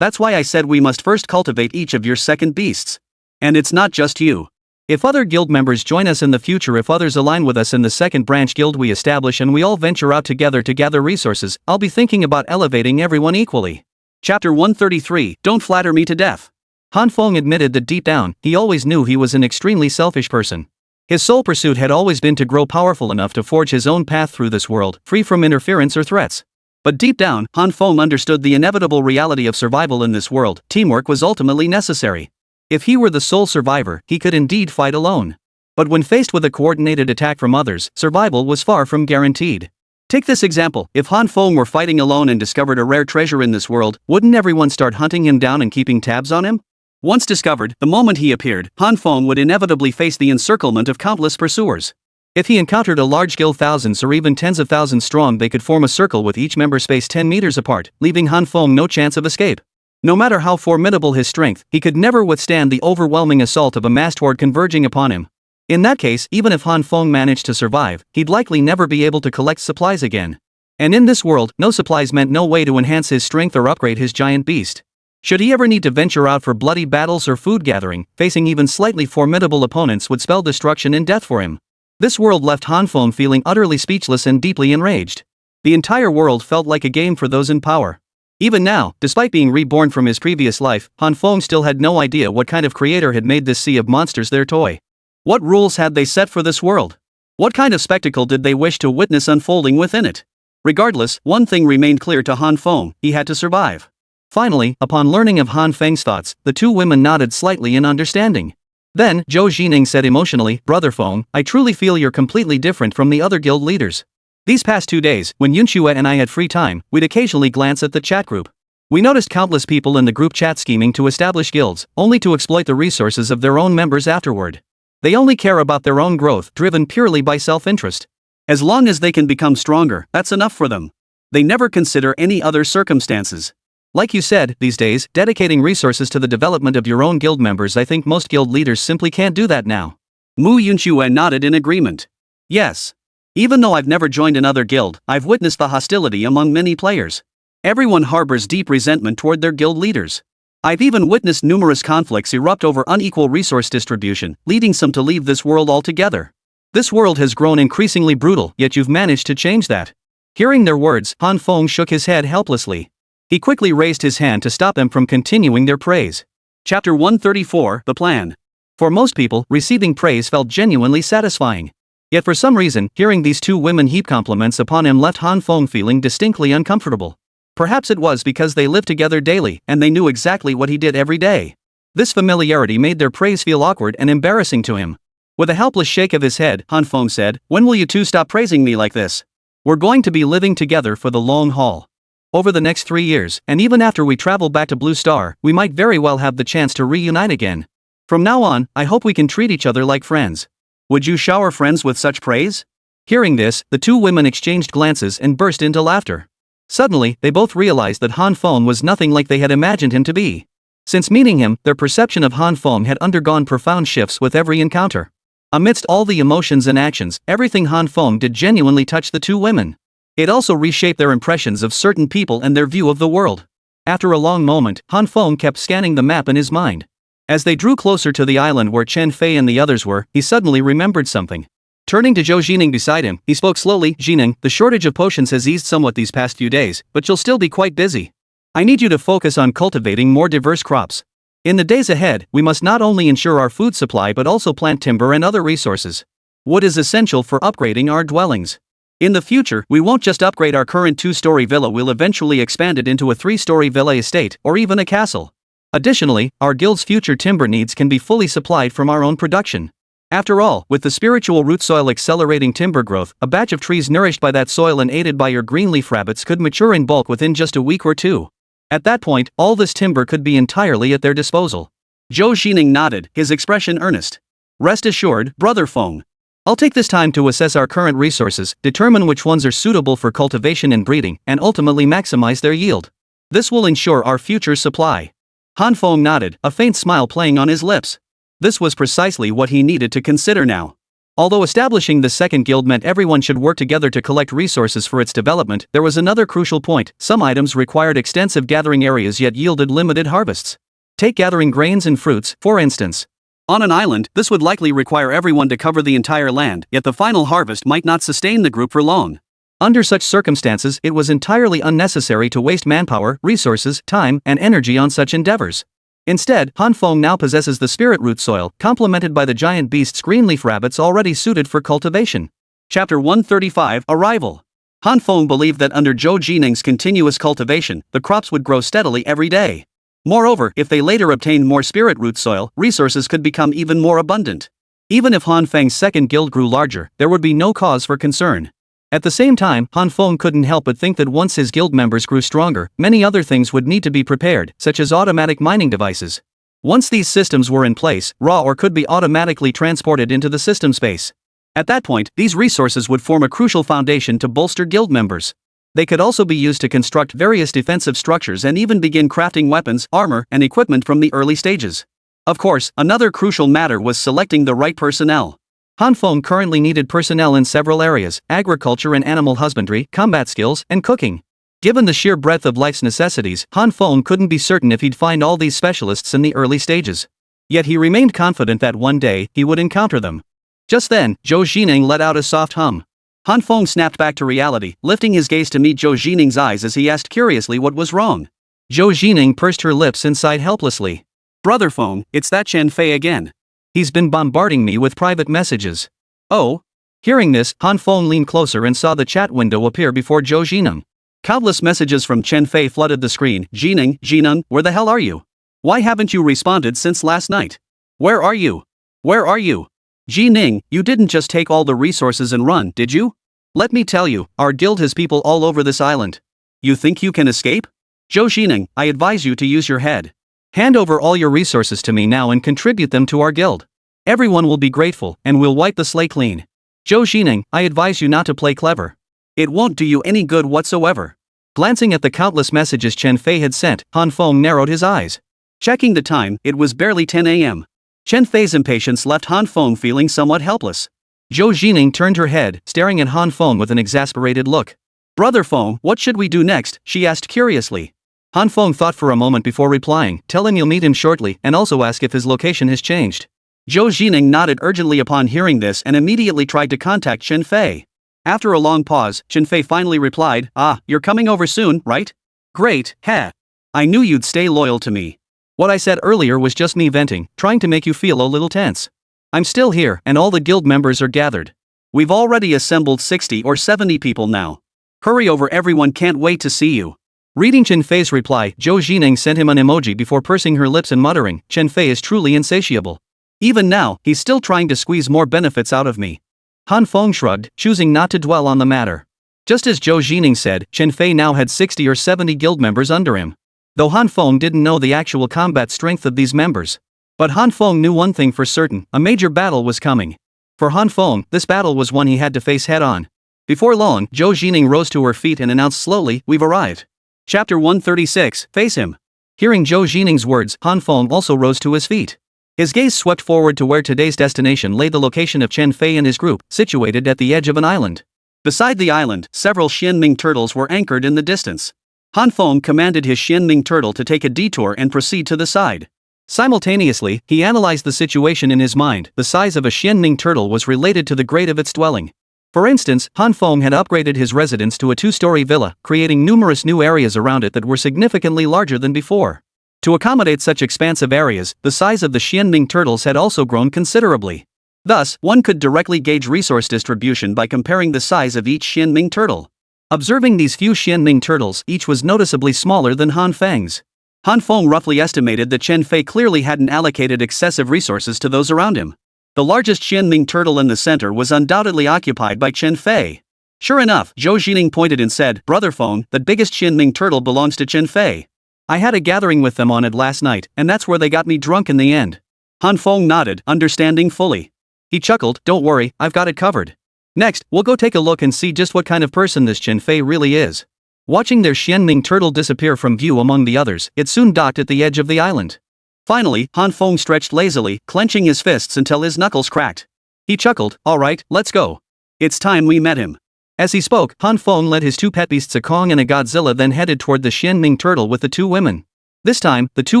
That's why I said we must first cultivate each of your second beasts. And it's not just you. If other guild members join us in the future, if others align with us in the second branch guild we establish, and we all venture out together to gather resources, I'll be thinking about elevating everyone equally. Chapter 133, Don't Flatter Me to Death. Han Feng admitted that deep down, he always knew he was an extremely selfish person. His sole pursuit had always been to grow powerful enough to forge his own path through this world, free from interference or threats. But deep down, Han Feng understood the inevitable reality of survival in this world. Teamwork was ultimately necessary. If he were the sole survivor, he could indeed fight alone. But when faced with a coordinated attack from others, survival was far from guaranteed. Take this example: if Han Feng were fighting alone and discovered a rare treasure in this world, wouldn't everyone start hunting him down and keeping tabs on him? Once discovered, the moment he appeared, Han Feng would inevitably face the encirclement of countless pursuers. If he encountered a large guild, thousands or even tens of thousands strong, they could form a circle with each member spaced 10 meters apart, leaving Han Feng no chance of escape. No matter how formidable his strength, he could never withstand the overwhelming assault of a massed horde converging upon him. In that case, even if Han Feng managed to survive, he'd likely never be able to collect supplies again. And in this world, no supplies meant no way to enhance his strength or upgrade his giant beast. Should he ever need to venture out for bloody battles or food gathering, facing even slightly formidable opponents would spell destruction and death for him. This world left Han Feng feeling utterly speechless and deeply enraged. The entire world felt like a game for those in power. Even now, despite being reborn from his previous life, Han Feng still had no idea what kind of creator had made this sea of monsters their toy. What rules had they set for this world? What kind of spectacle did they wish to witness unfolding within it? Regardless, one thing remained clear to Han Feng: he had to survive. Finally, upon learning of Han Feng's thoughts, the two women nodded slightly in understanding. Then, Zhou Jining said emotionally, "Brother Feng, I truly feel you're completely different from the other guild leaders. These past 2 days, when Yunxue and I had free time, we'd occasionally glance at the chat group. We noticed countless people in the group chat scheming to establish guilds, only to exploit the resources of their own members afterward. They only care about their own growth, driven purely by self-interest. As long as they can become stronger, that's enough for them. They never consider any other circumstances. Like you said, these days, dedicating resources to the development of your own guild members, I think most guild leaders simply can't do that now." Mu Yunxue nodded in agreement. "Yes. Even though I've never joined another guild, I've witnessed the hostility among many players. Everyone harbors deep resentment toward their guild leaders. I've even witnessed numerous conflicts erupt over unequal resource distribution, leading some to leave this world altogether. This world has grown increasingly brutal, yet you've managed to change that." Hearing their words, Han Feng shook his head helplessly. He quickly raised his hand to stop them from continuing their praise. Chapter 134, The Plan. For most people, receiving praise felt genuinely satisfying. Yet for some reason, hearing these two women heap compliments upon him left Han Feng feeling distinctly uncomfortable. Perhaps it was because they lived together daily, and they knew exactly what he did every day. This familiarity made their praise feel awkward and embarrassing to him. With a helpless shake of his head, Han Feng said, "When will you two stop praising me like this? We're going to be living together for the long haul. Over the next 3 years, and even after we travel back to Blue Star, we might very well have the chance to reunite again. From now on, I hope we can treat each other like friends. Would you shower friends with such praise?" Hearing this, the two women exchanged glances and burst into laughter. Suddenly, they both realized that Han Feng was nothing like they had imagined him to be. Since meeting him, their perception of Han Feng had undergone profound shifts with every encounter. Amidst all the emotions and actions, everything Han Feng did genuinely touched the two women. It also reshaped their impressions of certain people and their view of the world. After a long moment, Han Feng kept scanning the map in his mind. As they drew closer to the island where Chen Fei and the others were, he suddenly remembered something. Turning to Zhou Jining beside him, he spoke slowly, "Jining, the shortage of potions has eased somewhat these past few days, but you'll still be quite busy. I need you to focus on cultivating more diverse crops. In the days ahead, we must not only ensure our food supply but also plant timber and other resources. Wood is essential for upgrading our dwellings. In the future, we won't just upgrade our current 2-story villa, we'll eventually expand it into a 3-story villa estate, or even a castle. Additionally, our guild's future timber needs can be fully supplied from our own production. After all, with the spiritual root soil accelerating timber growth, a batch of trees nourished by that soil and aided by your greenleaf rabbits could mature in bulk within just a week or two. At that point, all this timber could be entirely at their disposal." Zhou Jining nodded, his expression earnest. "Rest assured, Brother Feng. I'll take this time to assess our current resources, determine which ones are suitable for cultivation and breeding, and ultimately maximize their yield. This will ensure our future supply." Han Feng nodded, a faint smile playing on his lips. This was precisely what he needed to consider now. Although establishing the second guild meant everyone should work together to collect resources for its development, there was another crucial point: some items required extensive gathering areas yet yielded limited harvests. Take gathering grains and fruits, for instance. On an island, this would likely require everyone to cover the entire land, yet the final harvest might not sustain the group for long. Under such circumstances, it was entirely unnecessary to waste manpower, resources, time, and energy on such endeavors. Instead, Han Feng now possesses the spirit root soil, complemented by the giant beast's greenleaf rabbits already suited for cultivation. Chapter 135, Arrival. Han Feng believed that under Zhou Jining's continuous cultivation, the crops would grow steadily every day. Moreover, if they later obtained more spirit root soil, resources could become even more abundant. Even if Han Feng's second guild grew larger, there would be no cause for concern. At the same time, Han Feng couldn't help but think that once his guild members grew stronger, many other things would need to be prepared, such as automatic mining devices. Once these systems were in place, raw ore could be automatically transported into the system space. At that point, these resources would form a crucial foundation to bolster guild members. They could also be used to construct various defensive structures and even begin crafting weapons, armor, and equipment from the early stages. Of course, another crucial matter was selecting the right personnel. Han Feng currently needed personnel in several areas: agriculture and animal husbandry, combat skills, and cooking. Given the sheer breadth of life's necessities, Han Feng couldn't be certain if he'd find all these specialists in the early stages. Yet he remained confident that one day, he would encounter them. Just then, Zhou Jining let out a soft hum. Han Feng snapped back to reality, lifting his gaze to meet Zhou Jining's eyes as he asked curiously what was wrong. Zhou Jining pursed her lips and sighed helplessly. "Brother Feng, it's that Chen Fei again. He's been bombarding me with private messages." "Oh?" Hearing this, Han Feng leaned closer and saw the chat window appear before Zhou Jining. Countless messages from Chen Fei flooded the screen. Jining, where the hell are you? Why haven't you responded since last night? Where are you? Where are you? Jining, you didn't just take all the resources and run, did you? Let me tell you, our guild has people all over this island. You think you can escape? Zhou Jining, I advise you to use your head. Hand over all your resources to me now and contribute them to our guild. Everyone will be grateful, and we'll wipe the slate clean. Zhou Jining, I advise you not to play clever. It won't do you any good whatsoever." Glancing at the countless messages Chen Fei had sent, Han Feng narrowed his eyes. Checking the time, it was barely 10 a.m. Chen Fei's impatience left Han Feng feeling somewhat helpless. Zhou Jining turned her head, staring at Han Feng with an exasperated look. "Brother Feng, what should we do next?" she asked curiously. Han Feng thought for a moment before replying. "Tell him you'll meet him shortly, and also ask if his location has changed." Zhou Jining nodded urgently upon hearing this and immediately tried to contact Chen Fei. After a long pause, Chen Fei finally replied, "You're coming over soon, right? Great, heh. I knew you'd stay loyal to me. What I said earlier was just me venting, trying to make you feel a little tense. I'm still here, and all the guild members are gathered. We've already assembled 60 or 70 people now. Hurry over, everyone can't wait to see you." Reading Chen Fei's reply, Zhou Jining sent him an emoji before pursing her lips and muttering, "Chen Fei is truly insatiable. Even now, he's still trying to squeeze more benefits out of me." Han Feng shrugged, choosing not to dwell on the matter. Just as Zhou Jining said, Chen Fei now had 60 or 70 guild members under him. Though Han Feng didn't know the actual combat strength of these members. But Han Feng knew one thing for certain: a major battle was coming. For Han Feng, this battle was one he had to face head-on. Before long, Zhou Jining rose to her feet and announced slowly, "We've arrived." Chapter 136, Face Him. Hearing Zhou Jining's words, Han Feng also rose to his feet. His gaze swept forward to where today's destination lay, the location of Chen Fei and his group, situated at the edge of an island. Beside the island, several Xianming turtles were anchored in the distance. Han Feng commanded his Xianming turtle to take a detour and proceed to the side. Simultaneously, he analyzed the situation in his mind. The size of a Xianming turtle was related to the grade of its dwelling. For instance, Han Feng had upgraded his residence to a 2-story villa, creating numerous new areas around it that were significantly larger than before. To accommodate such expansive areas, the size of the Xianming turtles had also grown considerably. Thus, one could directly gauge resource distribution by comparing the size of each Xianming turtle. Observing these few Xianming turtles, each was noticeably smaller than Han Feng's. Han Feng roughly estimated that Chen Fei clearly hadn't allocated excessive resources to those around him. The largest Xianming turtle in the center was undoubtedly occupied by Chen Fei. Sure enough, Zhou Jining pointed and said, "Brother Feng, that biggest Xianming turtle belongs to Chen Fei. I had a gathering with them on it last night, and that's where they got me drunk in the end." Han Feng nodded, understanding fully. He chuckled, "Don't worry, I've got it covered. Next, we'll go take a look and see just what kind of person this Chen Fei really is." Watching their Xianming turtle disappear from view among the others, it soon docked at the edge of the island. Finally, Han Feng stretched lazily, clenching his fists until his knuckles cracked. He chuckled, alright, let's go. It's time we met him. As he spoke, Han Feng led his two pet beasts a Kong and a Godzilla, then headed toward the Xianming turtle with the two women. This time, the two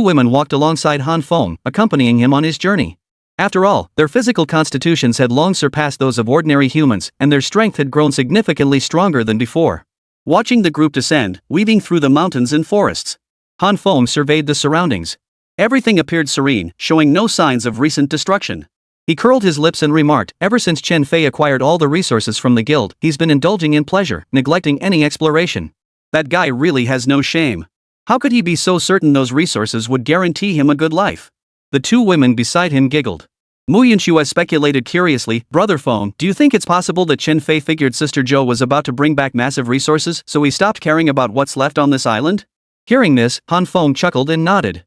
women walked alongside Han Feng, accompanying him on his journey. After all, their physical constitutions had long surpassed those of ordinary humans, and their strength had grown significantly stronger than before. Watching the group descend, weaving through the mountains and forests, Han Feng surveyed the surroundings. Everything appeared serene, showing no signs of recent destruction. He curled his lips and remarked, ever since Chen Fei acquired all the resources from the guild, he's been indulging in pleasure, neglecting any exploration. That guy really has no shame. How could he be so certain those resources would guarantee him a good life? The two women beside him giggled. Mu Yunxue speculated curiously, Brother Feng, do you think it's possible that Chen Fei figured Sister Zhou was about to bring back massive resources, so he stopped caring about what's left on this island? Hearing this, Han Feng chuckled and nodded.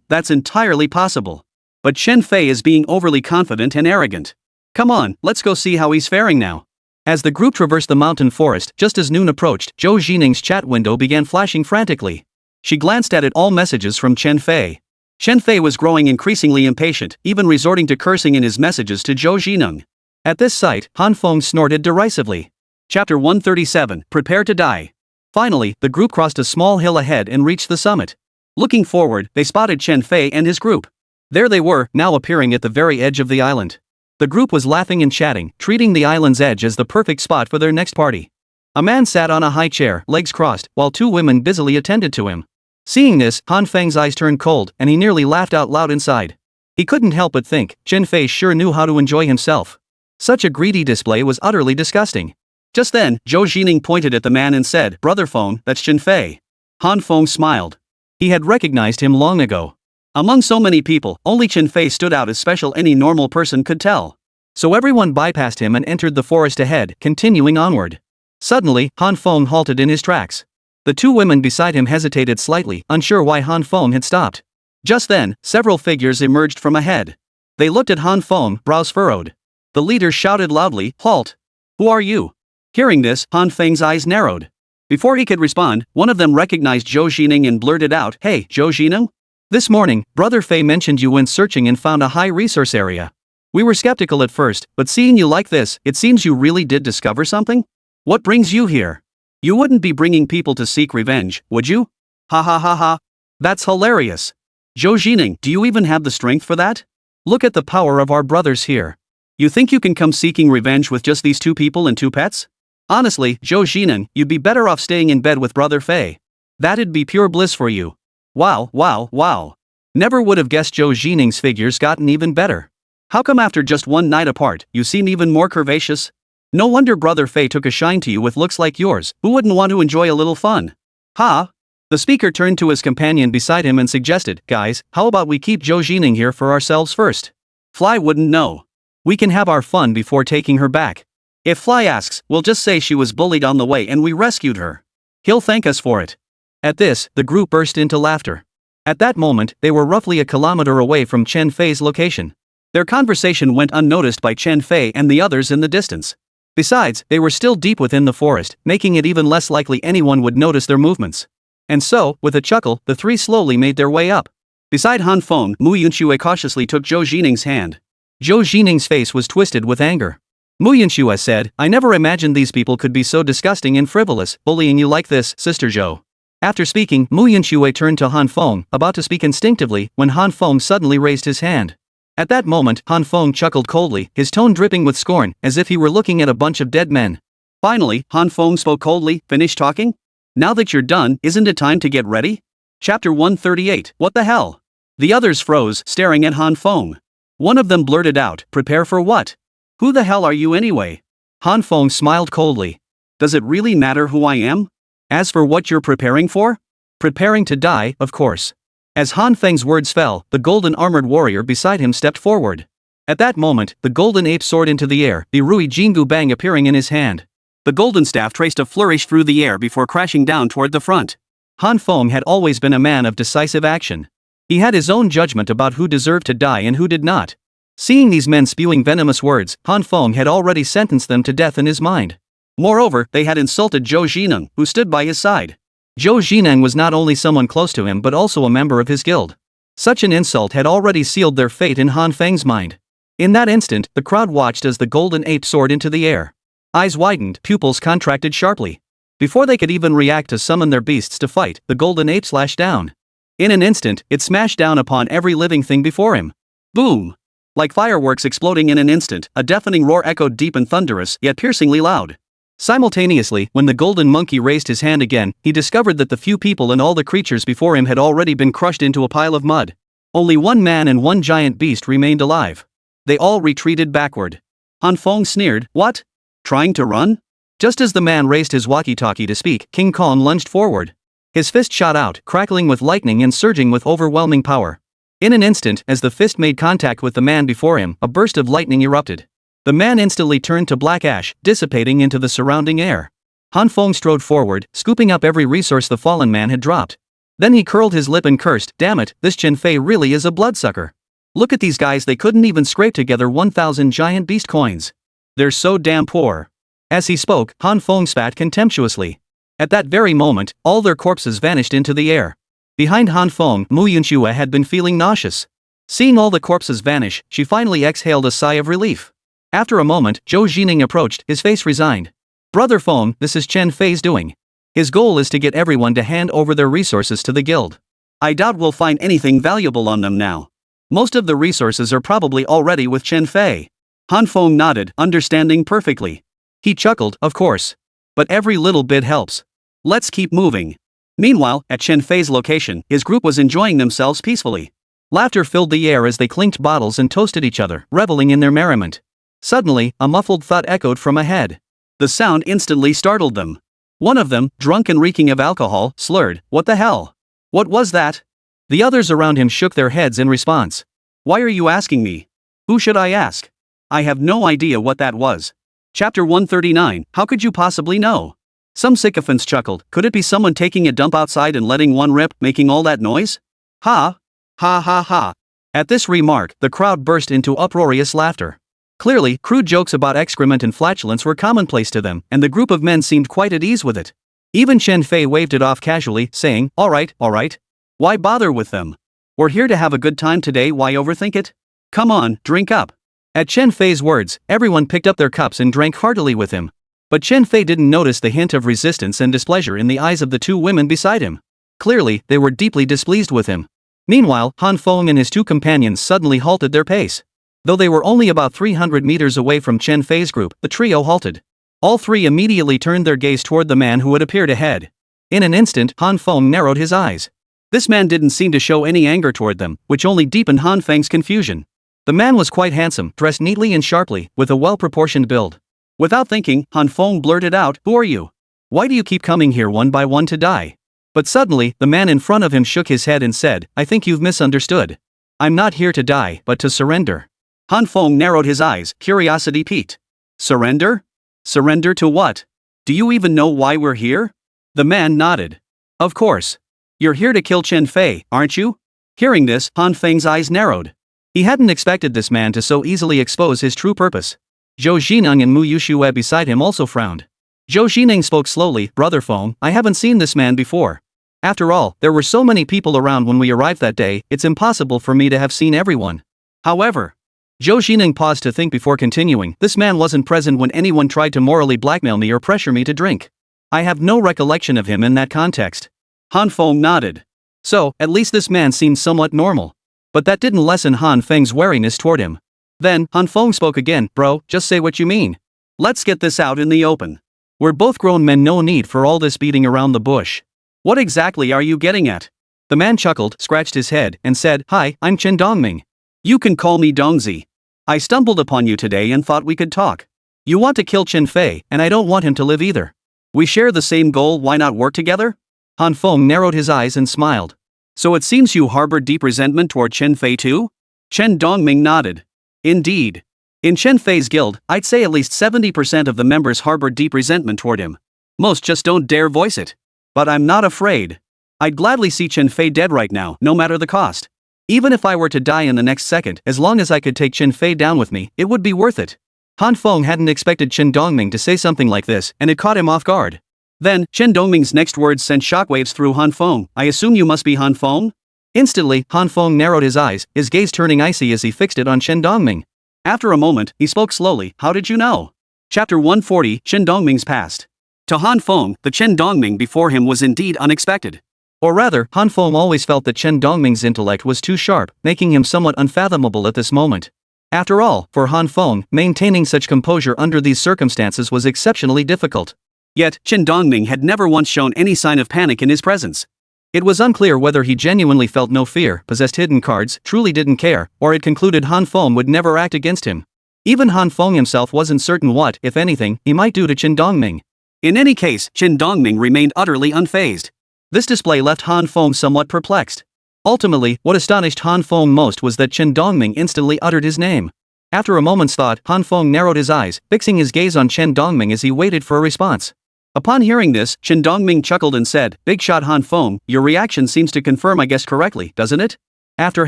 That's entirely possible. But Chen Fei is being overly confident and arrogant. Come on, let's go see how he's faring now. As the group traversed the mountain forest, just as noon approached, Zhou Jining's chat window began flashing frantically. She glanced at it, all messages from Chen Fei. Chen Fei was growing increasingly impatient, even resorting to cursing in his messages to Zhou Jining. At this sight, Han Feng snorted derisively. Chapter 137, Prepare to Die. Finally, the group crossed a small hill ahead and reached the summit. Looking forward, they spotted Chen Fei and his group. There they were, now appearing at the very edge of the island. The group was laughing and chatting, treating the island's edge as the perfect spot for their next party. A man sat on a high chair, legs crossed, while two women busily attended to him. Seeing this, Han Feng's eyes turned cold, and he nearly laughed out loud inside. He couldn't help but think, Chen Fei sure knew how to enjoy himself. Such a greedy display was utterly disgusting. Just then, Zhou Jining pointed at the man and said, Brother Feng, that's Chen Fei. Han Feng smiled. He had recognized him long ago. Among so many people, only Chen Fei stood out as special, any normal person could tell. So everyone bypassed him and entered the forest ahead, continuing onward. Suddenly, Han Feng halted in his tracks. The two women beside him hesitated slightly, unsure why Han Feng had stopped. Just then, several figures emerged from ahead. They looked at Han Feng, brows furrowed. The leader shouted loudly, Halt! Who are you? Hearing this, Han Feng's eyes narrowed. Before he could respond, one of them recognized Zhou Jining and blurted out, Hey, Zhou Jining? This morning, Brother Fei mentioned you when searching and found a high resource area. We were skeptical at first, but seeing you like this, it seems you really did discover something? What brings you here? You wouldn't be bringing people to seek revenge, would you? Ha ha ha ha. That's hilarious. Zhou Jining, do you even have the strength for that? Look at the power of our brothers here. You think you can come seeking revenge with just these two people and two pets? Honestly, Zhou Jining, you'd be better off staying in bed with Brother Fei. That'd be pure bliss for you. Wow, wow, wow. Never would have guessed Zhou Jining's figures gotten even better. How come after just one night apart, you seem even more curvaceous? No wonder Brother Fei took a shine to you with looks like yours. Who wouldn't want to enjoy a little fun? Ha! The speaker turned to his companion beside him and suggested, Guys, how about we keep Zhou Jining here for ourselves first? Fly wouldn't know. We can have our fun before taking her back. If Fly asks, we'll just say she was bullied on the way and we rescued her. He'll thank us for it. At this, the group burst into laughter. At that moment, they were roughly a kilometer away from Chen Fei's location. Their conversation went unnoticed by Chen Fei and the others in the distance. Besides, they were still deep within the forest, making it even less likely anyone would notice their movements. And so, with a chuckle, the three slowly made their way up. Beside Han Feng, Mu Yunxue cautiously took Zhou Jining's hand. Zhou Jining's face was twisted with anger. Mu Yunxue said, I never imagined these people could be so disgusting and frivolous, bullying you like this, Sister Zhou. After speaking, Mu Yunxue turned to Han Feng, about to speak instinctively, when Han Feng suddenly raised his hand. At that moment, Han Feng chuckled coldly, his tone dripping with scorn, as if he were looking at a bunch of dead men. Finally, Han Feng spoke coldly, Finish talking? Now that you're done, isn't it time to get ready? Chapter 138, What the hell? The others froze, staring at Han Feng. One of them blurted out, Prepare for what? Who the hell are you anyway? Han Feng smiled coldly. Does it really matter who I am? As for what you're preparing for? Preparing to die, of course. As Han Feng's words fell, the golden armored warrior beside him stepped forward. At that moment, the golden ape soared into the air, the Rui Jingu Bang appearing in his hand. The golden staff traced a flourish through the air before crashing down toward the front. Han Feng had always been a man of decisive action. He had his own judgment about who deserved to die and who did not. Seeing these men spewing venomous words, Han Feng had already sentenced them to death in his mind. Moreover, they had insulted Zhou Jining, who stood by his side. Zhou Jining was not only someone close to him but also a member of his guild. Such an insult had already sealed their fate in Han Feng's mind. In that instant, the crowd watched as the golden ape soared into the air. Eyes widened, pupils contracted sharply. Before they could even react to summon their beasts to fight, the golden ape slashed down. In an instant, it smashed down upon every living thing before him. Boom! Like fireworks exploding in an instant, a deafening roar echoed deep and thunderous, yet piercingly loud. Simultaneously, when the golden monkey raised his hand again, he discovered that the few people and all the creatures before him had already been crushed into a pile of mud. Only one man and one giant beast remained alive. They all retreated backward. Han Feng sneered, "What? Trying to run?" Just as the man raised his walkie-talkie to speak, King Kong lunged forward. His fist shot out, crackling with lightning and surging with overwhelming power. In an instant, as the fist made contact with the man before him, a burst of lightning erupted. The man instantly turned to black ash, dissipating into the surrounding air. Han Feng strode forward, scooping up every resource the fallen man had dropped. Then he curled his lip and cursed, "Damn it, this Chen Fei really is a bloodsucker. Look at these guys, they couldn't even scrape together 1,000 giant beast coins. They're so damn poor." As he spoke, Han Feng spat contemptuously. At that very moment, all their corpses vanished into the air. Behind Han Feng, Mu Yunxue had been feeling nauseous. Seeing all the corpses vanish, she finally exhaled a sigh of relief. After a moment, Zhou Jining approached, his face resigned. "Brother Feng, this is Chen Fei's doing. His goal is to get everyone to hand over their resources to the guild. I doubt we'll find anything valuable on them now. Most of the resources are probably already with Chen Fei." Han Feng nodded, understanding perfectly. He chuckled, "Of course. But every little bit helps. Let's keep moving." Meanwhile, at Chen Fei's location, his group was enjoying themselves peacefully. Laughter filled the air as they clinked bottles and toasted each other, reveling in their merriment. Suddenly, a muffled thud echoed from ahead. The sound instantly startled them. One of them, drunk and reeking of alcohol, slurred, "What the hell? What was that?" The others around him shook their heads in response. "Why are you asking me? Who should I ask? I have no idea what that was." Chapter 139, How could you possibly know? Some sycophants chuckled, "Could it be someone taking a dump outside and letting one rip, making all that noise? Ha! Ha ha ha." At this remark, the crowd burst into uproarious laughter. Clearly, crude jokes about excrement and flatulence were commonplace to them, and the group of men seemed quite at ease with it. Even Chen Fei waved it off casually, saying, all right. Why bother with them? We're here to have a good time today, why overthink it? Come on, drink up." At Chen Fei's words, everyone picked up their cups and drank heartily with him. But Chen Fei didn't notice the hint of resistance and displeasure in the eyes of the two women beside him. Clearly, they were deeply displeased with him. Meanwhile, Han Feng and his two companions suddenly halted their pace. Though they were only about 300 meters away from Chen Fei's group, the trio halted. All three immediately turned their gaze toward the man who had appeared ahead. In an instant, Han Feng narrowed his eyes. This man didn't seem to show any anger toward them, which only deepened Han Feng's confusion. The man was quite handsome, dressed neatly and sharply, with a well-proportioned build. Without thinking, Han Feng blurted out, "Who are you? Why do you keep coming here one by one to die?" But suddenly, the man in front of him shook his head and said, "I think you've misunderstood. I'm not here to die, but to surrender." Han Feng narrowed his eyes, curiosity piqued. "Surrender? Surrender to what? Do you even know why we're here?" The man nodded. "Of course. You're here to kill Chen Fei, aren't you?" Hearing this, Han Feng's eyes narrowed. He hadn't expected this man to so easily expose his true purpose. Zhou Jining and Mu Yuxue beside him also frowned. Zhou Jining spoke slowly, "Brother Feng, I haven't seen this man before. After all, there were so many people around when we arrived that day, it's impossible for me to have seen everyone. However..." Zhou Jining paused to think before continuing, "This man wasn't present when anyone tried to morally blackmail me or pressure me to drink. I have no recollection of him in that context." Han Feng nodded. So, at least this man seemed somewhat normal. But that didn't lessen Han Feng's wariness toward him. Then, Han Feng spoke again, "Bro, just say what you mean. Let's get this out in the open. We're both grown men, no need for all this beating around the bush. What exactly are you getting at?" The man chuckled, scratched his head, and said, "Hi, I'm Chen Dongming. You can call me Dongzi. I stumbled upon you today and thought we could talk. You want to kill Chen Fei, and I don't want him to live either. We share the same goal, why not work together?" Han Feng narrowed his eyes and smiled. "So it seems you harbor deep resentment toward Chen Fei too?" Chen Dongming nodded. "Indeed. In Chen Fei's guild, I'd say at least 70% of the members harbor deep resentment toward him. Most just don't dare voice it. But I'm not afraid. I'd gladly see Chen Fei dead right now, no matter the cost. Even if I were to die in the next second, as long as I could take Chen Fei down with me, it would be worth it." Han Feng hadn't expected Chen Dongming to say something like this, and it caught him off guard. Then, Chen Dongming's next words sent shockwaves through Han Feng. "I assume you must be Han Feng?" Instantly, Han Feng narrowed his eyes, his gaze turning icy as he fixed it on Chen Dongming. After a moment, he spoke slowly, how did you know? Chapter 140, Chen Dongming's past. To Han Feng, the Chen Dongming before him was indeed unexpected. Or rather, Han Feng always felt that Chen Dongming's intellect was too sharp, making him somewhat unfathomable at this moment. After all, for Han Feng, maintaining such composure under these circumstances was exceptionally difficult. Yet, Chen Dongming had never once shown any sign of panic in his presence. It was unclear whether he genuinely felt no fear, possessed hidden cards, truly didn't care, or had concluded Han Feng would never act against him. Even Han Feng himself wasn't certain what, if anything, he might do to Chen Dongming. In any case, Chen Dongming remained utterly unfazed. This display left Han Feng somewhat perplexed. Ultimately, what astonished Han Feng most was that Chen Dongming instantly uttered his name. After a moment's thought, Han Feng narrowed his eyes, fixing his gaze on Chen Dongming as he waited for a response. Upon hearing this, Chen Dongming chuckled and said, "Big shot Han Feng, your reaction seems to confirm I guessed correctly, doesn't it?" After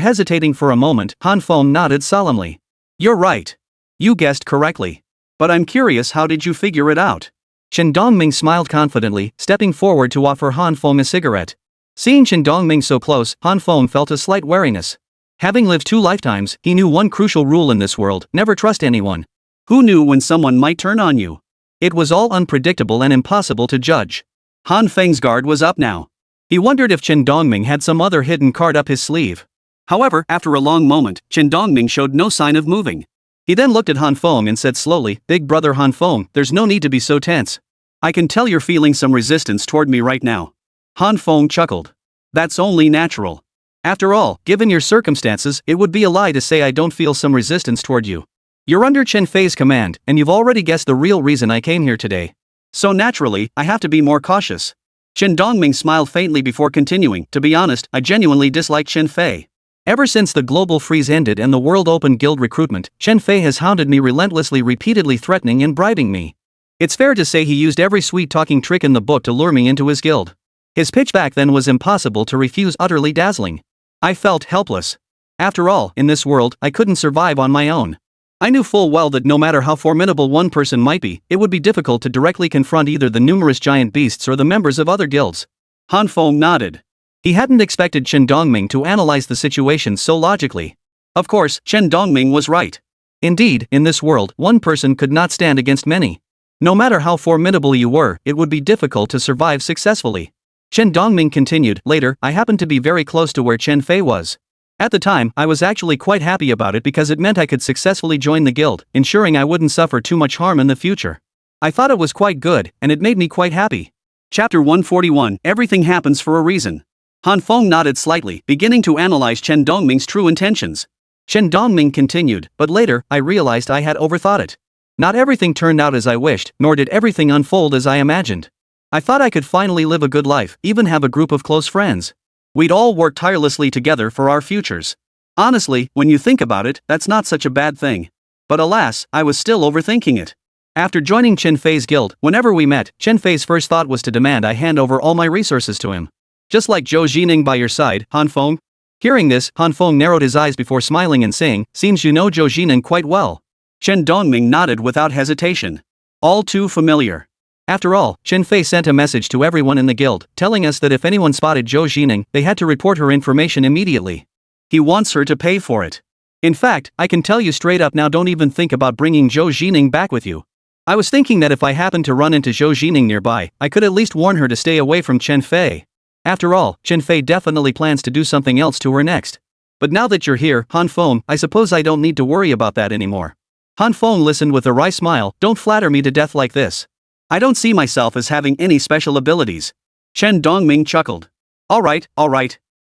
hesitating for a moment, Han Feng nodded solemnly. "You're right. You guessed correctly. But I'm curious, how did you figure it out?" Chen Dongming smiled confidently, stepping forward to offer Han Feng a cigarette. Seeing Chen Dongming so close, Han Feng felt a slight wariness. Having lived 2 lifetimes, he knew one crucial rule in this world: never trust anyone. Who knew when someone might turn on you? It was all unpredictable and impossible to judge. Han Feng's guard was up now. He wondered if Chen Dongming had some other hidden card up his sleeve. However, after a long moment, Chen Dongming showed no sign of moving. He then looked at Han Feng and said slowly, "Big brother Han Feng, there's no need to be so tense. I can tell you're feeling some resistance toward me right now." Han Feng chuckled. "That's only natural. After all, given your circumstances, it would be a lie to say I don't feel some resistance toward you. You're under Chen Fei's command, and you've already guessed the real reason I came here today. So naturally, I have to be more cautious." Chen Dongming smiled faintly before continuing, "To be honest, I genuinely dislike Chen Fei. Ever since the global freeze ended and the world opened guild recruitment, Chen Fei has hounded me relentlessly, repeatedly threatening and bribing me. It's fair to say he used every sweet-talking trick in the book to lure me into his guild. His pitch back then was impossible to refuse, utterly dazzling. I felt helpless. After all, in this world, I couldn't survive on my own. I knew full well that no matter how formidable one person might be, it would be difficult to directly confront either the numerous giant beasts or the members of other guilds." Han Feng nodded. He hadn't expected Chen Dongming to analyze the situation so logically. Of course, Chen Dongming was right. Indeed, in this world, one person could not stand against many. No matter how formidable you were, it would be difficult to survive successfully. Chen Dongming continued, "Later, I happened to be very close to where Chen Fei was. At the time, I was actually quite happy about it because it meant I could successfully join the guild, ensuring I wouldn't suffer too much harm in the future. I thought it was quite good, and it made me quite happy." Chapter 141, Everything Happens for a Reason. Han Feng nodded slightly, beginning to analyze Chen Dongming's true intentions. Chen Dongming continued, "But later, I realized I had overthought it. Not everything turned out as I wished, nor did everything unfold as I imagined. I thought I could finally live a good life, even have a group of close friends. We'd all work tirelessly together for our futures. Honestly, when you think about it, that's not such a bad thing. But alas, I was still overthinking it. After joining Chen Fei's guild, whenever we met, Chen Fei's first thought was to demand I hand over all my resources to him. Just like Zhou Jining by your side, Han Feng." Hearing this, Han Feng narrowed his eyes before smiling and saying, "Seems you know Zhou Jining quite well." Chen Dongming nodded without hesitation. All too familiar. After all, Chen Fei sent a message to everyone in the guild, telling us that if anyone spotted Zhou Jining, they had to report her information immediately. He wants her to pay for it. In fact, I can tell you straight up now, don't even think about bringing Zhou Jining back with you. I was thinking that if I happened to run into Zhou Jining nearby, I could at least warn her to stay away from Chen Fei. After all, Chen Fei definitely plans to do something else to her next. But now that you're here, Han Feng, I suppose I don't need to worry about that anymore." Han Feng listened with a wry smile. "Don't flatter me to death like this. I don't see myself as having any special abilities." Chen Dongming chuckled. All right.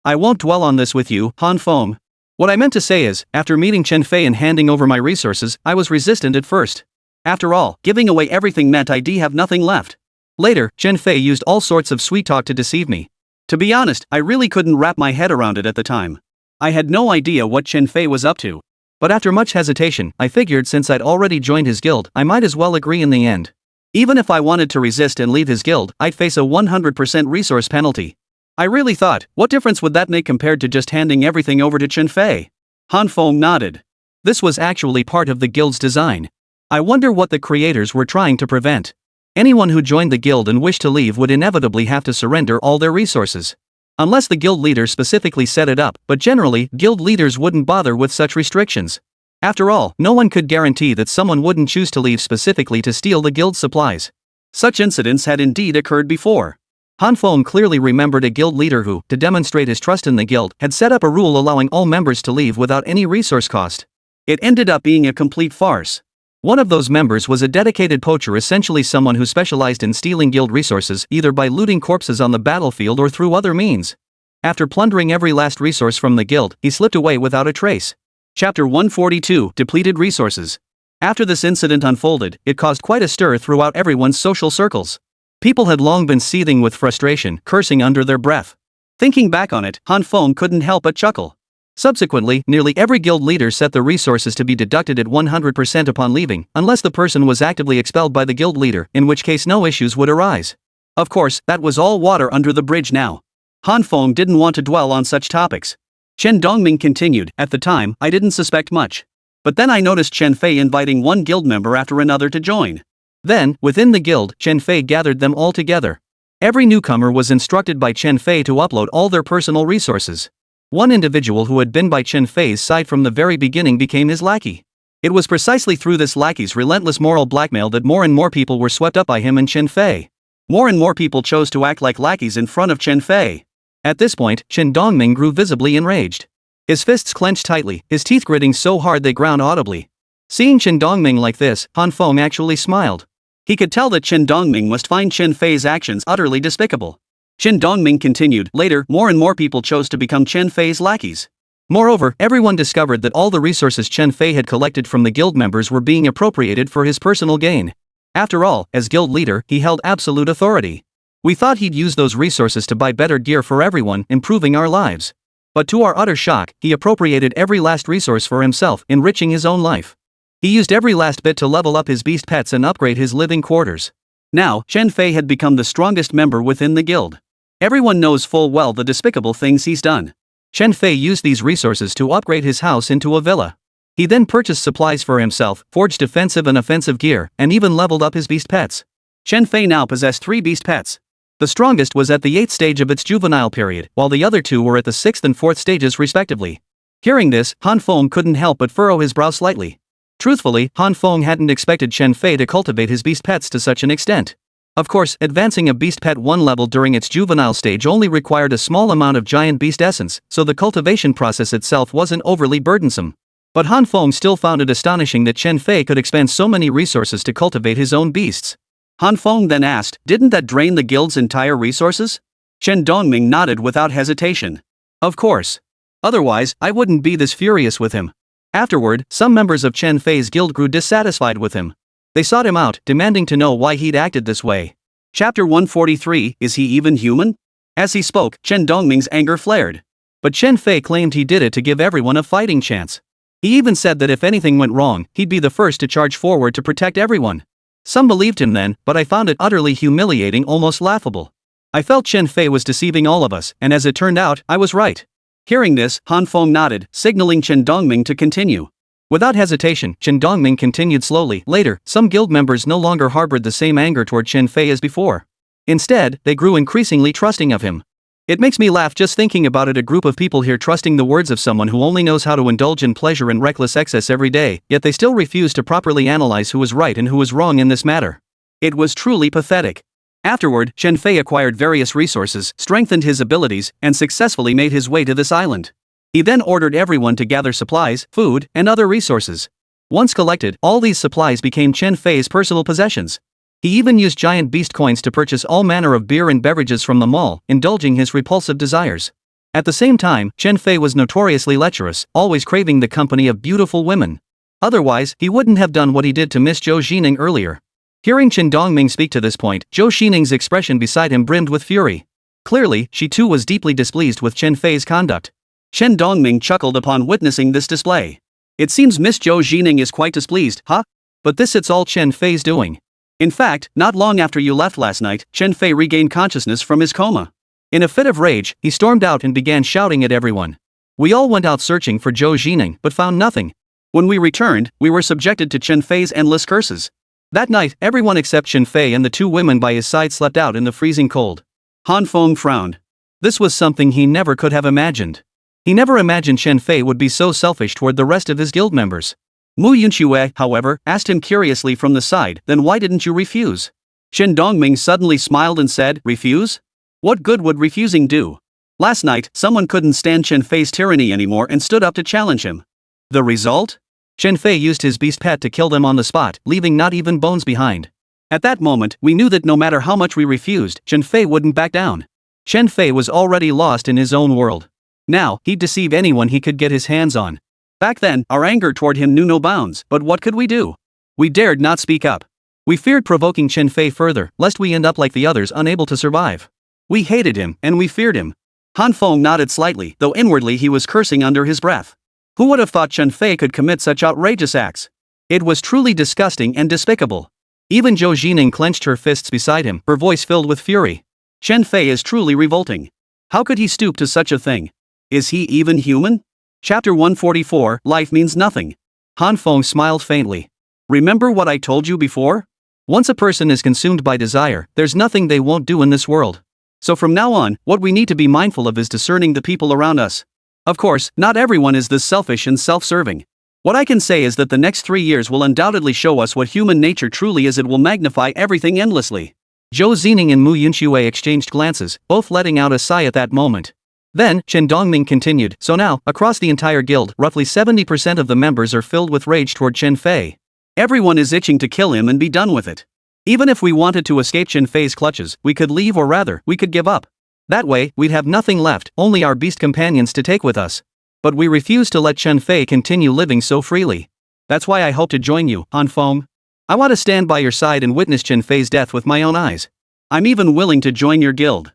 I won't dwell on this with you, Han Feng. What I meant to say is, after meeting Chen Fei and handing over my resources, I was resistant at first. After all, giving away everything meant I'd have nothing left. Later, Chen Fei used all sorts of sweet talk to deceive me. To be honest, I really couldn't wrap my head around it at the time. I had no idea what Chen Fei was up to. But after much hesitation, I figured since I'd already joined his guild, I might as well agree in the end. Even if I wanted to resist and leave his guild, I'd face a 100% resource penalty. I really thought, what difference would that make compared to just handing everything over to Chen Fei? Han Feng nodded. This was actually part of the guild's design. I wonder what the creators were trying to prevent. Anyone who joined the guild and wished to leave would inevitably have to surrender all their resources. Unless the guild leader specifically set it up, but generally, guild leaders wouldn't bother with such restrictions. After all, no one could guarantee that someone wouldn't choose to leave specifically to steal the guild's supplies. Such incidents had indeed occurred before. Han Feng clearly remembered a guild leader who, to demonstrate his trust in the guild, had set up a rule allowing all members to leave without any resource cost. It ended up being a complete farce. One of those members was a dedicated poacher, essentially someone who specialized in stealing guild resources either by looting corpses on the battlefield or through other means. After plundering every last resource from the guild, he slipped away without a trace. Chapter 142, Depleted Resources. After this incident unfolded, it caused quite a stir throughout everyone's social circles. People had long been seething with frustration, cursing under their breath. Thinking back on it, Han Feng couldn't help but chuckle. Subsequently, nearly every guild leader set the resources to be deducted at 100% upon leaving, unless the person was actively expelled by the guild leader, in which case no issues would arise. Of course, that was all water under the bridge now. Han Feng didn't want to dwell on such topics. Chen Dongming continued, "At the time, I didn't suspect much. But then I noticed Chen Fei inviting one guild member after another to join. Then, within the guild, Chen Fei gathered them all together. Every newcomer was instructed by Chen Fei to upload all their personal resources. One individual who had been by Chen Fei's side from the very beginning became his lackey. It was precisely through this lackey's relentless moral blackmail that more and more people were swept up by him and Chen Fei. More and more people chose to act like lackeys in front of Chen Fei. At this point, Chen Dongming grew visibly enraged. His fists clenched tightly, his teeth gritting so hard they ground audibly. Seeing Chen Dongming like this, Han Feng actually smiled. He could tell that Chen Dongming must find Chen Fei's actions utterly despicable. Chen Dongming continued, "Later, more and more people chose to become Chen Fei's lackeys. Moreover, everyone discovered that all the resources Chen Fei had collected from the guild members were being appropriated for his personal gain. After all, as guild leader, he held absolute authority. We thought he'd use those resources to buy better gear for everyone, improving our lives. But to our utter shock, he appropriated every last resource for himself, enriching his own life. He used every last bit to level up his beast pets and upgrade his living quarters. Now, Chen Fei had become the strongest member within the guild. Everyone knows full well the despicable things he's done. Chen Fei used these resources to upgrade his house into a villa. He then purchased supplies for himself, forged defensive and offensive gear, and even leveled up his beast pets. Chen Fei now possessed 3 beast pets. The strongest was at the 8th stage of its juvenile period, while the other 2 were at the 6th and 4th stages respectively. Hearing this, Han Feng couldn't help but furrow his brow slightly. Truthfully, Han Feng hadn't expected Chen Fei to cultivate his beast pets to such an extent. Of course, advancing a beast pet 1 level during its juvenile stage only required a small amount of giant beast essence, so the cultivation process itself wasn't overly burdensome. But Han Feng still found it astonishing that Chen Fei could expend so many resources to cultivate his own beasts. Han Feng then asked, "Didn't that drain the guild's entire resources?" Chen Dongming nodded without hesitation. "Of course. Otherwise, I wouldn't be this furious with him." Afterward, some members of Chen Fei's guild grew dissatisfied with him. They sought him out, demanding to know why he'd acted this way. Chapter 143, Is he even human? As he spoke, Chen Dongming's anger flared. But Chen Fei claimed he did it to give everyone a fighting chance. He even said that if anything went wrong, he'd be the first to charge forward to protect everyone. Some believed him then, but I found it utterly humiliating, almost laughable. I felt Chen Fei was deceiving all of us, and as it turned out, I was right. Hearing this, Han Feng nodded, signaling Chen Dongming to continue. Without hesitation, Chen Dongming continued slowly. Later, some guild members no longer harbored the same anger toward Chen Fei as before. Instead, they grew increasingly trusting of him. It makes me laugh just thinking about it, a group of people here trusting the words of someone who only knows how to indulge in pleasure and reckless excess every day, yet they still refuse to properly analyze who was right and who was wrong in this matter. It was truly pathetic. Afterward, Chen Fei acquired various resources, strengthened his abilities, and successfully made his way to this island. He then ordered everyone to gather supplies, food, and other resources. Once collected, all these supplies became Chen Fei's personal possessions. He even used giant beast coins to purchase all manner of beer and beverages from the mall, indulging his repulsive desires. At the same time, Chen Fei was notoriously lecherous, always craving the company of beautiful women. Otherwise, he wouldn't have done what he did to Miss Zhou Xining earlier. Hearing Chen Dongming speak to this point, Zhou Xining's expression beside him brimmed with fury. Clearly, she too was deeply displeased with Chen Fei's conduct. Chen Dongming chuckled upon witnessing this display. It seems Miss Zhou Xining is quite displeased, huh? But it's all Chen Fei's doing. In fact, not long after you left last night, Chen Fei regained consciousness from his coma. In a fit of rage, he stormed out and began shouting at everyone. We all went out searching for Zhou Xining, but found nothing. When we returned, we were subjected to Chen Fei's endless curses. That night, everyone except Chen Fei and the 2 women by his side slept out in the freezing cold. Han Feng frowned. This was something he never could have imagined. He never imagined Chen Fei would be so selfish toward the rest of his guild members. Mu Yunxue, however, asked him curiously from the side, then why didn't you refuse? Chen Dongming suddenly smiled and said, refuse? What good would refusing do? Last night, someone couldn't stand Chen Fei's tyranny anymore and stood up to challenge him. The result? Chen Fei used his beast pet to kill them on the spot, leaving not even bones behind. At that moment, we knew that no matter how much we refused, Chen Fei wouldn't back down. Chen Fei was already lost in his own world. Now, he'd deceive anyone he could get his hands on. Back then, our anger toward him knew no bounds, but what could we do? We dared not speak up. We feared provoking Chen Fei further, lest we end up like the others, unable to survive. We hated him, and we feared him. Han Feng nodded slightly, though inwardly he was cursing under his breath. Who would have thought Chen Fei could commit such outrageous acts? It was truly disgusting and despicable. Even Zhou Jining clenched her fists beside him, her voice filled with fury. Chen Fei is truly revolting. How could he stoop to such a thing? Is he even human? Chapter 144, Life Means Nothing. Han Feng smiled faintly. Remember what I told you before? Once a person is consumed by desire, there's nothing they won't do in this world. So from now on, what we need to be mindful of is discerning the people around us. Of course, not everyone is this selfish and self-serving. What I can say is that the next 3 years will undoubtedly show us what human nature truly is. It will magnify everything endlessly. Zhou Zining and Mu Yunxue exchanged glances, both letting out a sigh at that moment. Then, Chen Dongming continued, so now, across the entire guild, roughly 70% of the members are filled with rage toward Chen Fei. Everyone is itching to kill him and be done with it. Even if we wanted to escape Chen Fei's clutches, we could leave, or rather, we could give up. That way, we'd have nothing left, only our beast companions to take with us. But we refuse to let Chen Fei continue living so freely. That's why I hope to join you, Han Feng. I want to stand by your side and witness Chen Fei's death with my own eyes. I'm even willing to join your guild.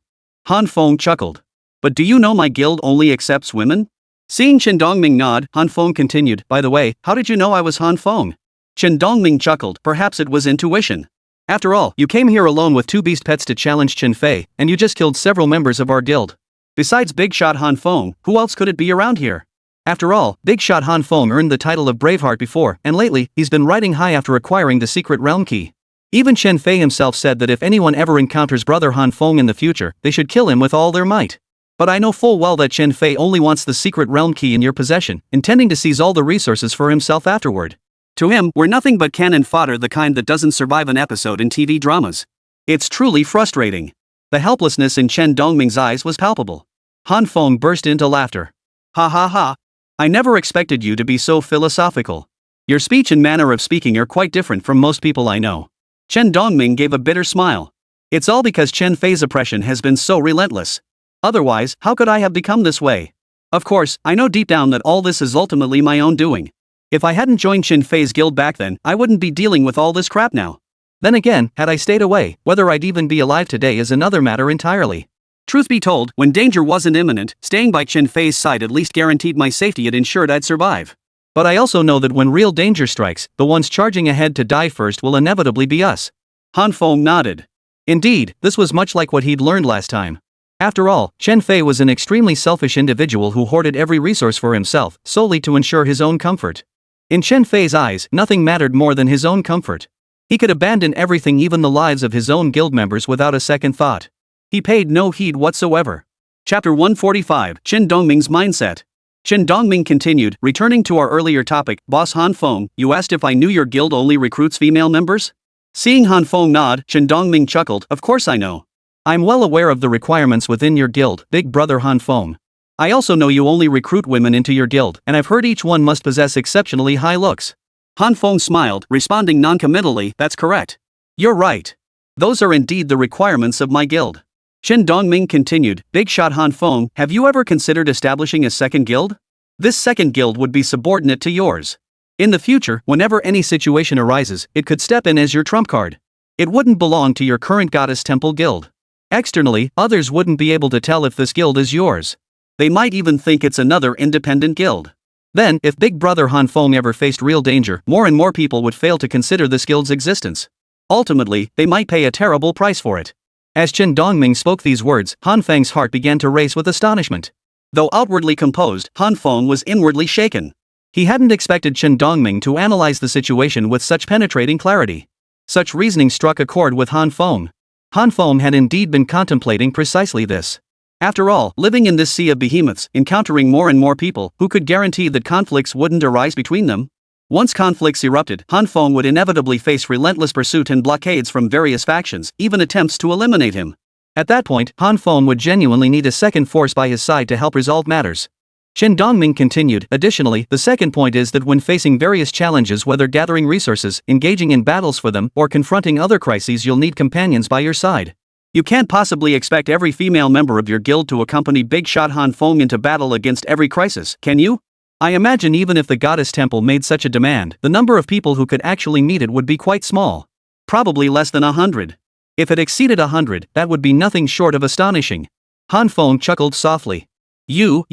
Han Feng chuckled. But do you know my guild only accepts women? Seeing Chen Dongming nod, Han Feng continued, by the way, how did you know I was Han Feng? Chen Dongming chuckled, perhaps it was intuition. After all, you came here alone with 2 beast pets to challenge Chen Fei, and you just killed several members of our guild. Besides Big Shot Han Feng, who else could it be around here? After all, Big Shot Han Feng earned the title of Braveheart before, and lately, he's been riding high after acquiring the secret realm key. Even Chen Fei himself said that if anyone ever encounters brother Han Feng in the future, they should kill him with all their might. But I know full well that Chen Fei only wants the secret realm key in your possession, intending to seize all the resources for himself afterward. To him, we're nothing but cannon fodder, the kind that doesn't survive an episode in TV dramas. It's truly frustrating. The helplessness in Chen Dongming's eyes was palpable. Han Feng burst into laughter. Ha ha ha. I never expected you to be so philosophical. Your speech and manner of speaking are quite different from most people I know. Chen Dongming gave a bitter smile. It's all because Chen Fei's oppression has been so relentless. Otherwise, how could I have become this way? Of course, I know deep down that all this is ultimately my own doing. If I hadn't joined Chen Fei's guild back then, I wouldn't be dealing with all this crap now. Then again, had I stayed away, whether I'd even be alive today is another matter entirely. Truth be told, when danger wasn't imminent, staying by Chen Fei's side at least guaranteed my safety. It ensured I'd survive. But I also know that when real danger strikes, the ones charging ahead to die first will inevitably be us. Han Feng nodded. Indeed, this was much like what he'd learned last time. After all, Chen Fei was an extremely selfish individual who hoarded every resource for himself, solely to ensure his own comfort. In Chen Fei's eyes, nothing mattered more than his own comfort. He could abandon everything, even the lives of his own guild members, without a second thought. He paid no heed whatsoever. Chapter 145, Chen Dongming's Mindset. Chen Dongming continued, returning to our earlier topic, Boss Han Feng, you asked if I knew your guild only recruits female members? Seeing Han Feng nod, Chen Dongming chuckled, of course I know. I'm well aware of the requirements within your guild, big brother Han Feng. I also know you only recruit women into your guild, and I've heard each one must possess exceptionally high looks. Han Feng smiled, responding noncommittally, that's correct. You're right. Those are indeed the requirements of my guild. Chen Dongming continued, Big Shot Han Feng, have you ever considered establishing a second guild? This second guild would be subordinate to yours. In the future, whenever any situation arises, it could step in as your trump card. It wouldn't belong to your current Goddess Temple guild. Externally, others wouldn't be able to tell if this guild is yours. They might even think it's another independent guild. Then, if Big Brother Han Feng ever faced real danger, more and more people would fail to consider this guild's existence. Ultimately, they might pay a terrible price for it. As Chen Dongming spoke these words, Han Feng's heart began to race with astonishment. Though outwardly composed, Han Feng was inwardly shaken. He hadn't expected Chen Dongming to analyze the situation with such penetrating clarity. Such reasoning struck a chord with Han Feng. Han Feng had indeed been contemplating precisely this. After all, living in this sea of behemoths, encountering more and more people, who could guarantee that conflicts wouldn't arise between them? Once conflicts erupted, Han Feng would inevitably face relentless pursuit and blockades from various factions, even attempts to eliminate him. At that point, Han Feng would genuinely need a second force by his side to help resolve matters. Chen Dongming continued. Additionally, the second point is that when facing various challenges, whether gathering resources, engaging in battles for them, or confronting other crises, you'll need companions by your side. You can't possibly expect every female member of your guild to accompany Big Shot Han Feng into battle against every crisis, can you? I imagine even if the goddess temple made such a demand, the number of people who could actually meet it would be quite small. Probably less than 100. If it exceeded 100, that would be nothing short of astonishing. Han Feng chuckled softly. You.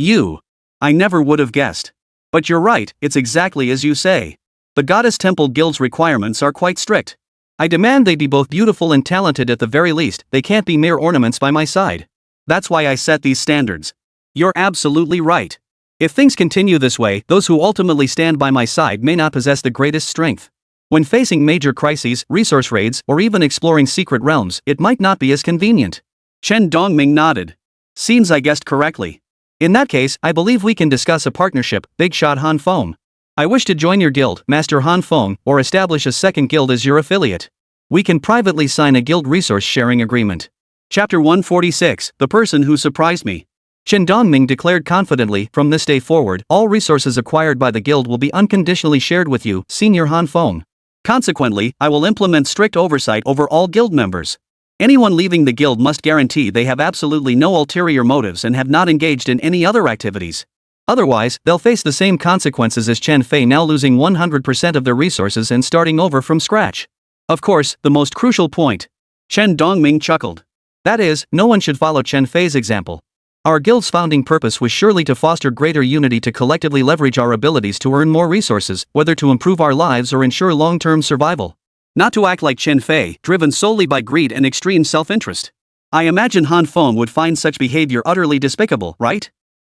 I never would have guessed. But you're right, it's exactly as you say. The Goddess Temple Guild's requirements are quite strict. I demand they be both beautiful and talented at the very least. They can't be mere ornaments by my side. That's why I set these standards. You're absolutely right. If things continue this way, those who ultimately stand by my side may not possess the greatest strength. When facing major crises, resource raids, or even exploring secret realms, it might not be as convenient. Chen Dongming nodded. Seems I guessed correctly. In that case, I believe we can discuss a partnership, Big Shot Han Feng. I wish to join your guild, Master Han Feng, or establish a second guild as your affiliate. We can privately sign a guild resource sharing agreement. Chapter 146, The Person Who Surprised Me. Chen Dongming declared confidently, from this day forward, all resources acquired by the guild will be unconditionally shared with you, Senior Han Feng. Consequently, I will implement strict oversight over all guild members. Anyone leaving the guild must guarantee they have absolutely no ulterior motives and have not engaged in any other activities. Otherwise, they'll face the same consequences as Chen Fei, now losing 100% of their resources and starting over from scratch. Of course, the most crucial point. Chen Dongming chuckled. That is, no one should follow Chen Fei's example. Our guild's founding purpose was surely to foster greater unity, to collectively leverage our abilities to earn more resources, whether to improve our lives or ensure long-term survival. Not to act like Chen Fei, driven solely by greed and extreme self-interest. I imagine Han Feng would find such behavior utterly despicable, right?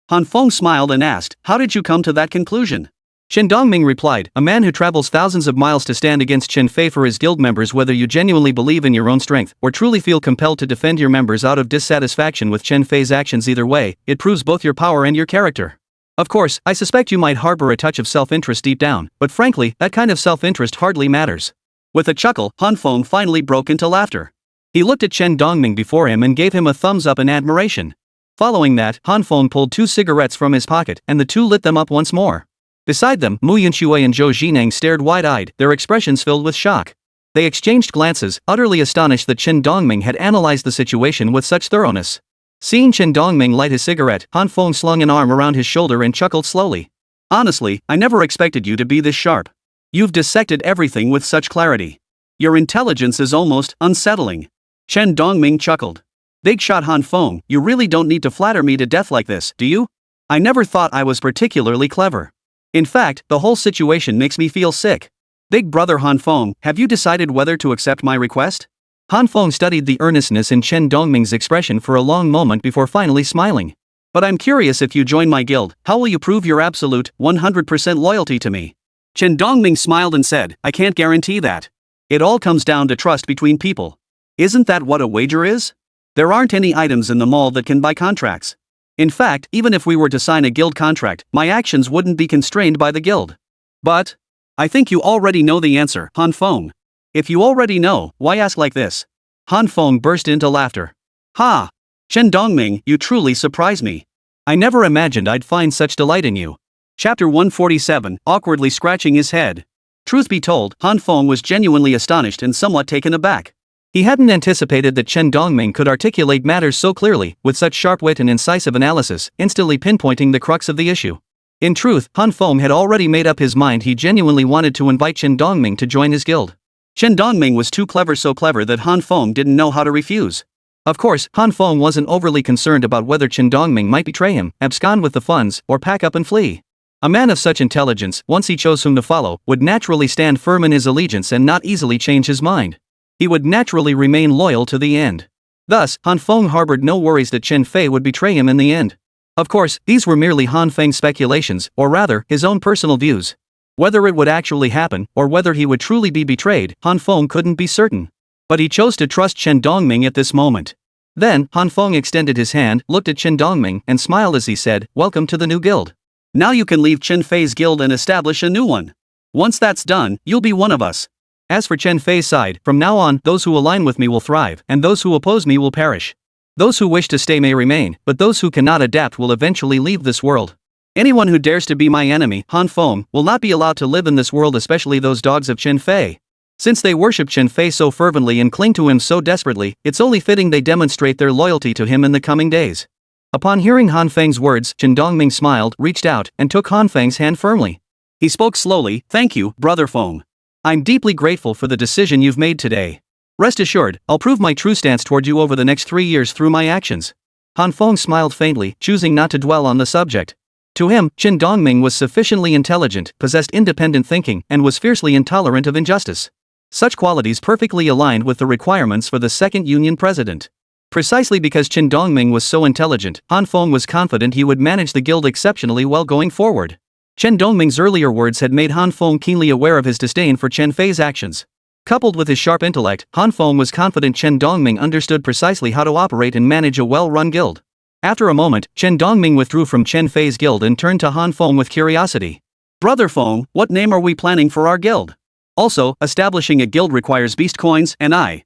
Han Feng smiled and asked, how did you come to that conclusion? Chen Dongming replied, a man who travels thousands of miles to stand against Chen Fei for his guild members. Whether you genuinely believe in your own strength, or truly feel compelled to defend your members out of dissatisfaction with Chen Fei's actions, either way, it proves both your power and your character. Of course, I suspect you might harbor a touch of self-interest deep down, but frankly, that kind of self-interest hardly matters. With a chuckle, Han Feng finally broke into laughter. He looked at Chen Dongming before him and gave him a thumbs up in admiration. Following that, Han Feng pulled 2 cigarettes from his pocket, and the two lit them up once more. Beside them, Mu Yunxue and Zhou Jineng stared wide-eyed, their expressions filled with shock. They exchanged glances, utterly astonished that Chen Dongming had analyzed the situation with such thoroughness. Seeing Chen Dongming light his cigarette, Han Feng slung an arm around his shoulder and chuckled slowly. Honestly, I never expected you to be this sharp. You've dissected everything with such clarity. Your intelligence is almost unsettling. Chen Dongming chuckled. Big Shot Han Feng, you really don't need to flatter me to death like this, do you? I never thought I was particularly clever. In fact, the whole situation makes me feel sick. Big brother Han Feng, have you decided whether to accept my request? Han Feng studied the earnestness in Chen Dongming's expression for a long moment before finally smiling. But I'm curious, if you join my guild, how will you prove your absolute, 100% loyalty to me? Chen Dongming smiled and said, I can't guarantee that. It all comes down to trust between people. Isn't that what a wager is? There aren't any items in the mall that can buy contracts. In fact, even if we were to sign a guild contract, my actions wouldn't be constrained by the guild. But I think you already know the answer, Han Feng. If you already know, why ask like this? Han Feng burst into laughter. Ha! Chen Dongming, you truly surprise me. I never imagined I'd find such delight in you. Chapter 147, awkwardly scratching his head. Truth be told, Han Feng was genuinely astonished and somewhat taken aback. He hadn't anticipated that Chen Dongming could articulate matters so clearly, with such sharp wit and incisive analysis, instantly pinpointing the crux of the issue. In truth, Han Feng had already made up his mind. He genuinely wanted to invite Chen Dongming to join his guild. Chen Dongming was too clever, so clever that Han Feng didn't know how to refuse. Of course, Han Feng wasn't overly concerned about whether Chen Dongming might betray him, abscond with the funds, or pack up and flee. A man of such intelligence, once he chose whom to follow, would naturally stand firm in his allegiance and not easily change his mind. He would naturally remain loyal to the end. Thus, Han Feng harbored no worries that Chen Fei would betray him in the end. Of course, these were merely Han Feng's speculations, or rather, his own personal views. Whether it would actually happen, or whether he would truly be betrayed, Han Feng couldn't be certain. But he chose to trust Chen Dongming at this moment. Then, Han Feng extended his hand, looked at Chen Dongming, and smiled as he said, "Welcome to the new guild. Now you can leave Chen Fei's guild and establish a new one." Once that's done, you'll be one of us. As for Chen Fei's side, from now on, those who align with me will thrive, and those who oppose me will perish. Those who wish to stay may remain, but those who cannot adapt will eventually leave this world. Anyone who dares to be my enemy, Han Feng, will not be allowed to live in this world, especially those dogs of Chen Fei. Since they worship Chen Fei so fervently and cling to him so desperately, it's only fitting they demonstrate their loyalty to him in the coming days. Upon hearing Han Feng's words, Chen Dongming smiled, reached out, and took Han Feng's hand firmly. He spoke slowly. Thank you, Brother Feng. I'm deeply grateful for the decision you've made today. Rest assured, I'll prove my true stance toward you over the next 3 years through my actions. Han Feng smiled faintly, choosing not to dwell on the subject. To him, Chen Dongming was sufficiently intelligent, possessed independent thinking, and was fiercely intolerant of injustice. Such qualities perfectly aligned with the requirements for the second Union president. Precisely because Chen Dongming was so intelligent, Han Feng was confident he would manage the guild exceptionally well going forward. Chen Dongming's earlier words had made Han Feng keenly aware of his disdain for Chen Fei's actions. Coupled with his sharp intellect, Han Feng was confident Chen Dongming understood precisely how to operate and manage a well-run guild. After a moment, Chen Dongming withdrew from Chen Fei's guild and turned to Han Feng with curiosity. Brother Feng, what name are we planning for our guild? Also, establishing a guild requires beast coins, and I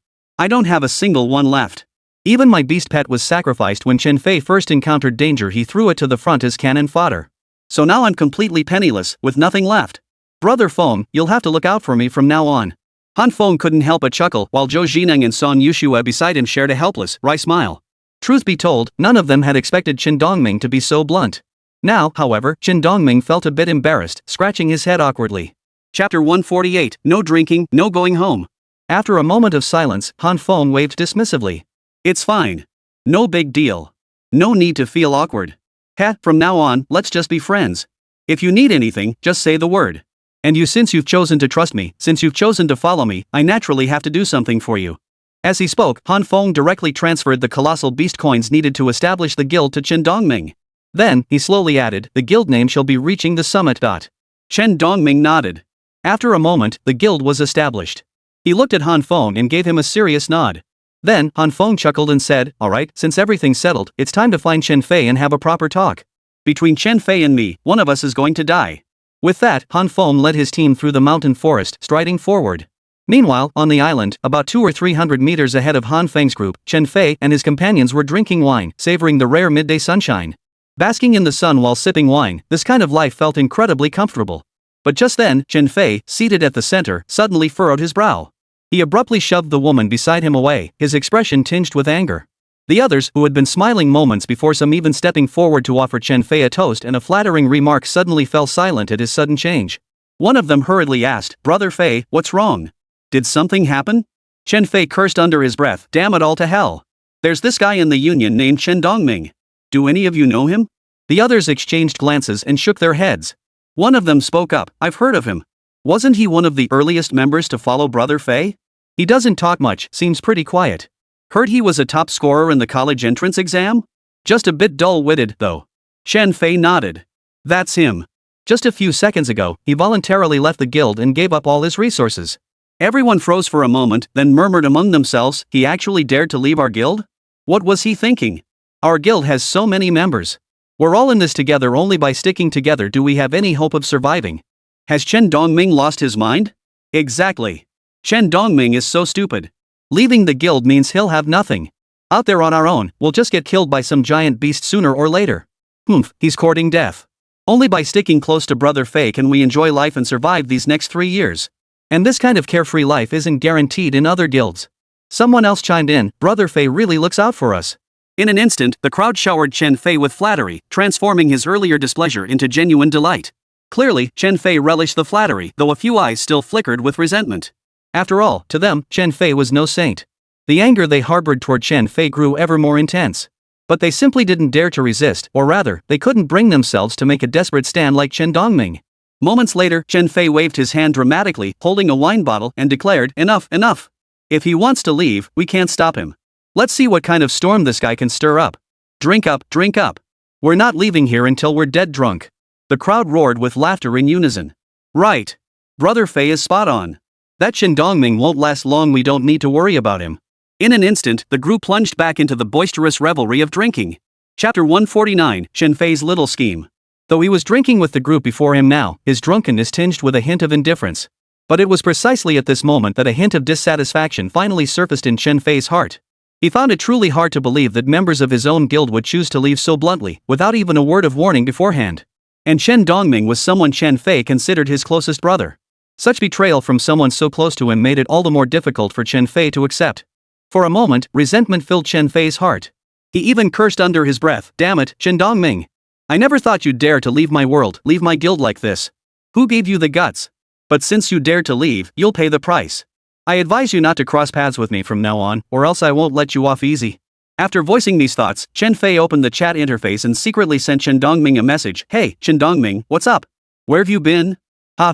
don't have a single one left. Even my beast pet was sacrificed when Chen Fei first encountered danger. He threw it to the front as cannon fodder. So now I'm completely penniless, with nothing left. Brother Feng, you'll have to look out for me from now on. Han Feng couldn't help but chuckle, while Zhou Jineng and Song Yushua beside him shared a helpless, wry smile. Truth be told, none of them had expected Chen Dongming to be so blunt. Now, however, Chen Dongming felt a bit embarrassed, scratching his head awkwardly. Chapter 148, No Drinking, No Going Home. After a moment of silence, Han Feng waved dismissively. It's fine. No big deal. No need to feel awkward. From now on, let's just be friends. If you need anything, just say the word. And you, since you've chosen to trust me, since you've chosen to follow me, I naturally have to do something for you. As he spoke, Han Feng directly transferred the colossal beast coins needed to establish the guild to Chen Dongming. Then, he slowly added, the guild name shall be reaching the summit. Chen Dongming nodded. After a moment, the guild was established. He looked at Han Feng and gave him a serious nod. Then, Han Feng chuckled and said, alright, since everything's settled, it's time to find Chen Fei and have a proper talk. Between Chen Fei and me, one of us is going to die. With that, Han Feng led his team through the mountain forest, striding forward. Meanwhile, on the island, about 200 or 300 meters ahead of Han Feng's group, Chen Fei and his companions were drinking wine, savoring the rare midday sunshine. Basking in the sun while sipping wine, this kind of life felt incredibly comfortable. But just then, Chen Fei, seated at the center, suddenly furrowed his brow. He abruptly shoved the woman beside him away, his expression tinged with anger. The others, who had been smiling moments before, some even stepping forward to offer Chen Fei a toast and a flattering remark, suddenly fell silent at his sudden change. One of them hurriedly asked, Brother Fei, what's wrong? Did something happen? Chen Fei cursed under his breath, damn it all to hell. There's this guy in the Union named Chen Dongming. Do any of you know him? The others exchanged glances and shook their heads. One of them spoke up, I've heard of him. Wasn't he one of the earliest members to follow Brother Fei? He doesn't talk much, seems pretty quiet. Heard he was a top scorer in the college entrance exam? Just a bit dull-witted, though. Chen Fei nodded. That's him. Just a few seconds ago, he voluntarily left the guild and gave up all his resources. Everyone froze for a moment, then murmured among themselves, he actually dared to leave our guild? What was he thinking? Our guild has so many members. We're all in this together. Only by sticking together do we have any hope of surviving. Has Chen Dongming lost his mind? Exactly. Chen Dongming is so stupid. Leaving the guild means he'll have nothing. Out there on our own, we'll just get killed by some giant beast sooner or later. He's courting death. Only by sticking close to Brother Fei can we enjoy life and survive these next 3 years. And this kind of carefree life isn't guaranteed in other guilds. Someone else chimed in, Brother Fei really looks out for us. In an instant, the crowd showered Chen Fei with flattery, transforming his earlier displeasure into genuine delight. Clearly, Chen Fei relished the flattery, though a few eyes still flickered with resentment. After all, to them, Chen Fei was no saint. The anger they harbored toward Chen Fei grew ever more intense. But they simply didn't dare to resist, or rather, they couldn't bring themselves to make a desperate stand like Chen Dongming. Moments later, Chen Fei waved his hand dramatically, holding a wine bottle, and declared, enough, enough. If he wants to leave, we can't stop him. Let's see what kind of storm this guy can stir up. Drink up, drink up. We're not leaving here until we're dead drunk. The crowd roared with laughter in unison. Right. Brother Fei is spot on. That Chen Dongming won't last long. We don't need to worry about him. In an instant, the group plunged back into the boisterous revelry of drinking. Chapter 149, Chen Fei's Little Scheme. Though he was drinking with the group before him now, his drunkenness tinged with a hint of indifference. But it was precisely at this moment that a hint of dissatisfaction finally surfaced in Chen Fei's heart. He found it truly hard to believe that members of his own guild would choose to leave so bluntly, without even a word of warning beforehand. And Chen Dongming was someone Chen Fei considered his closest brother. Such betrayal from someone so close to him made it all the more difficult for Chen Fei to accept. For a moment, resentment filled Chen Fei's heart. He even cursed under his breath, "Damn it, Chen Dongming. I never thought you'd dare to leave my world, leave my guild like this. Who gave you the guts? But since you dared to leave, you'll pay the price. I advise you not to cross paths with me from now on, or else I won't let you off easy." After voicing these thoughts, Chen Fei opened the chat interface and secretly sent Chen Dongming a message. "Hey, Chen Dongming, what's up? Where have you been?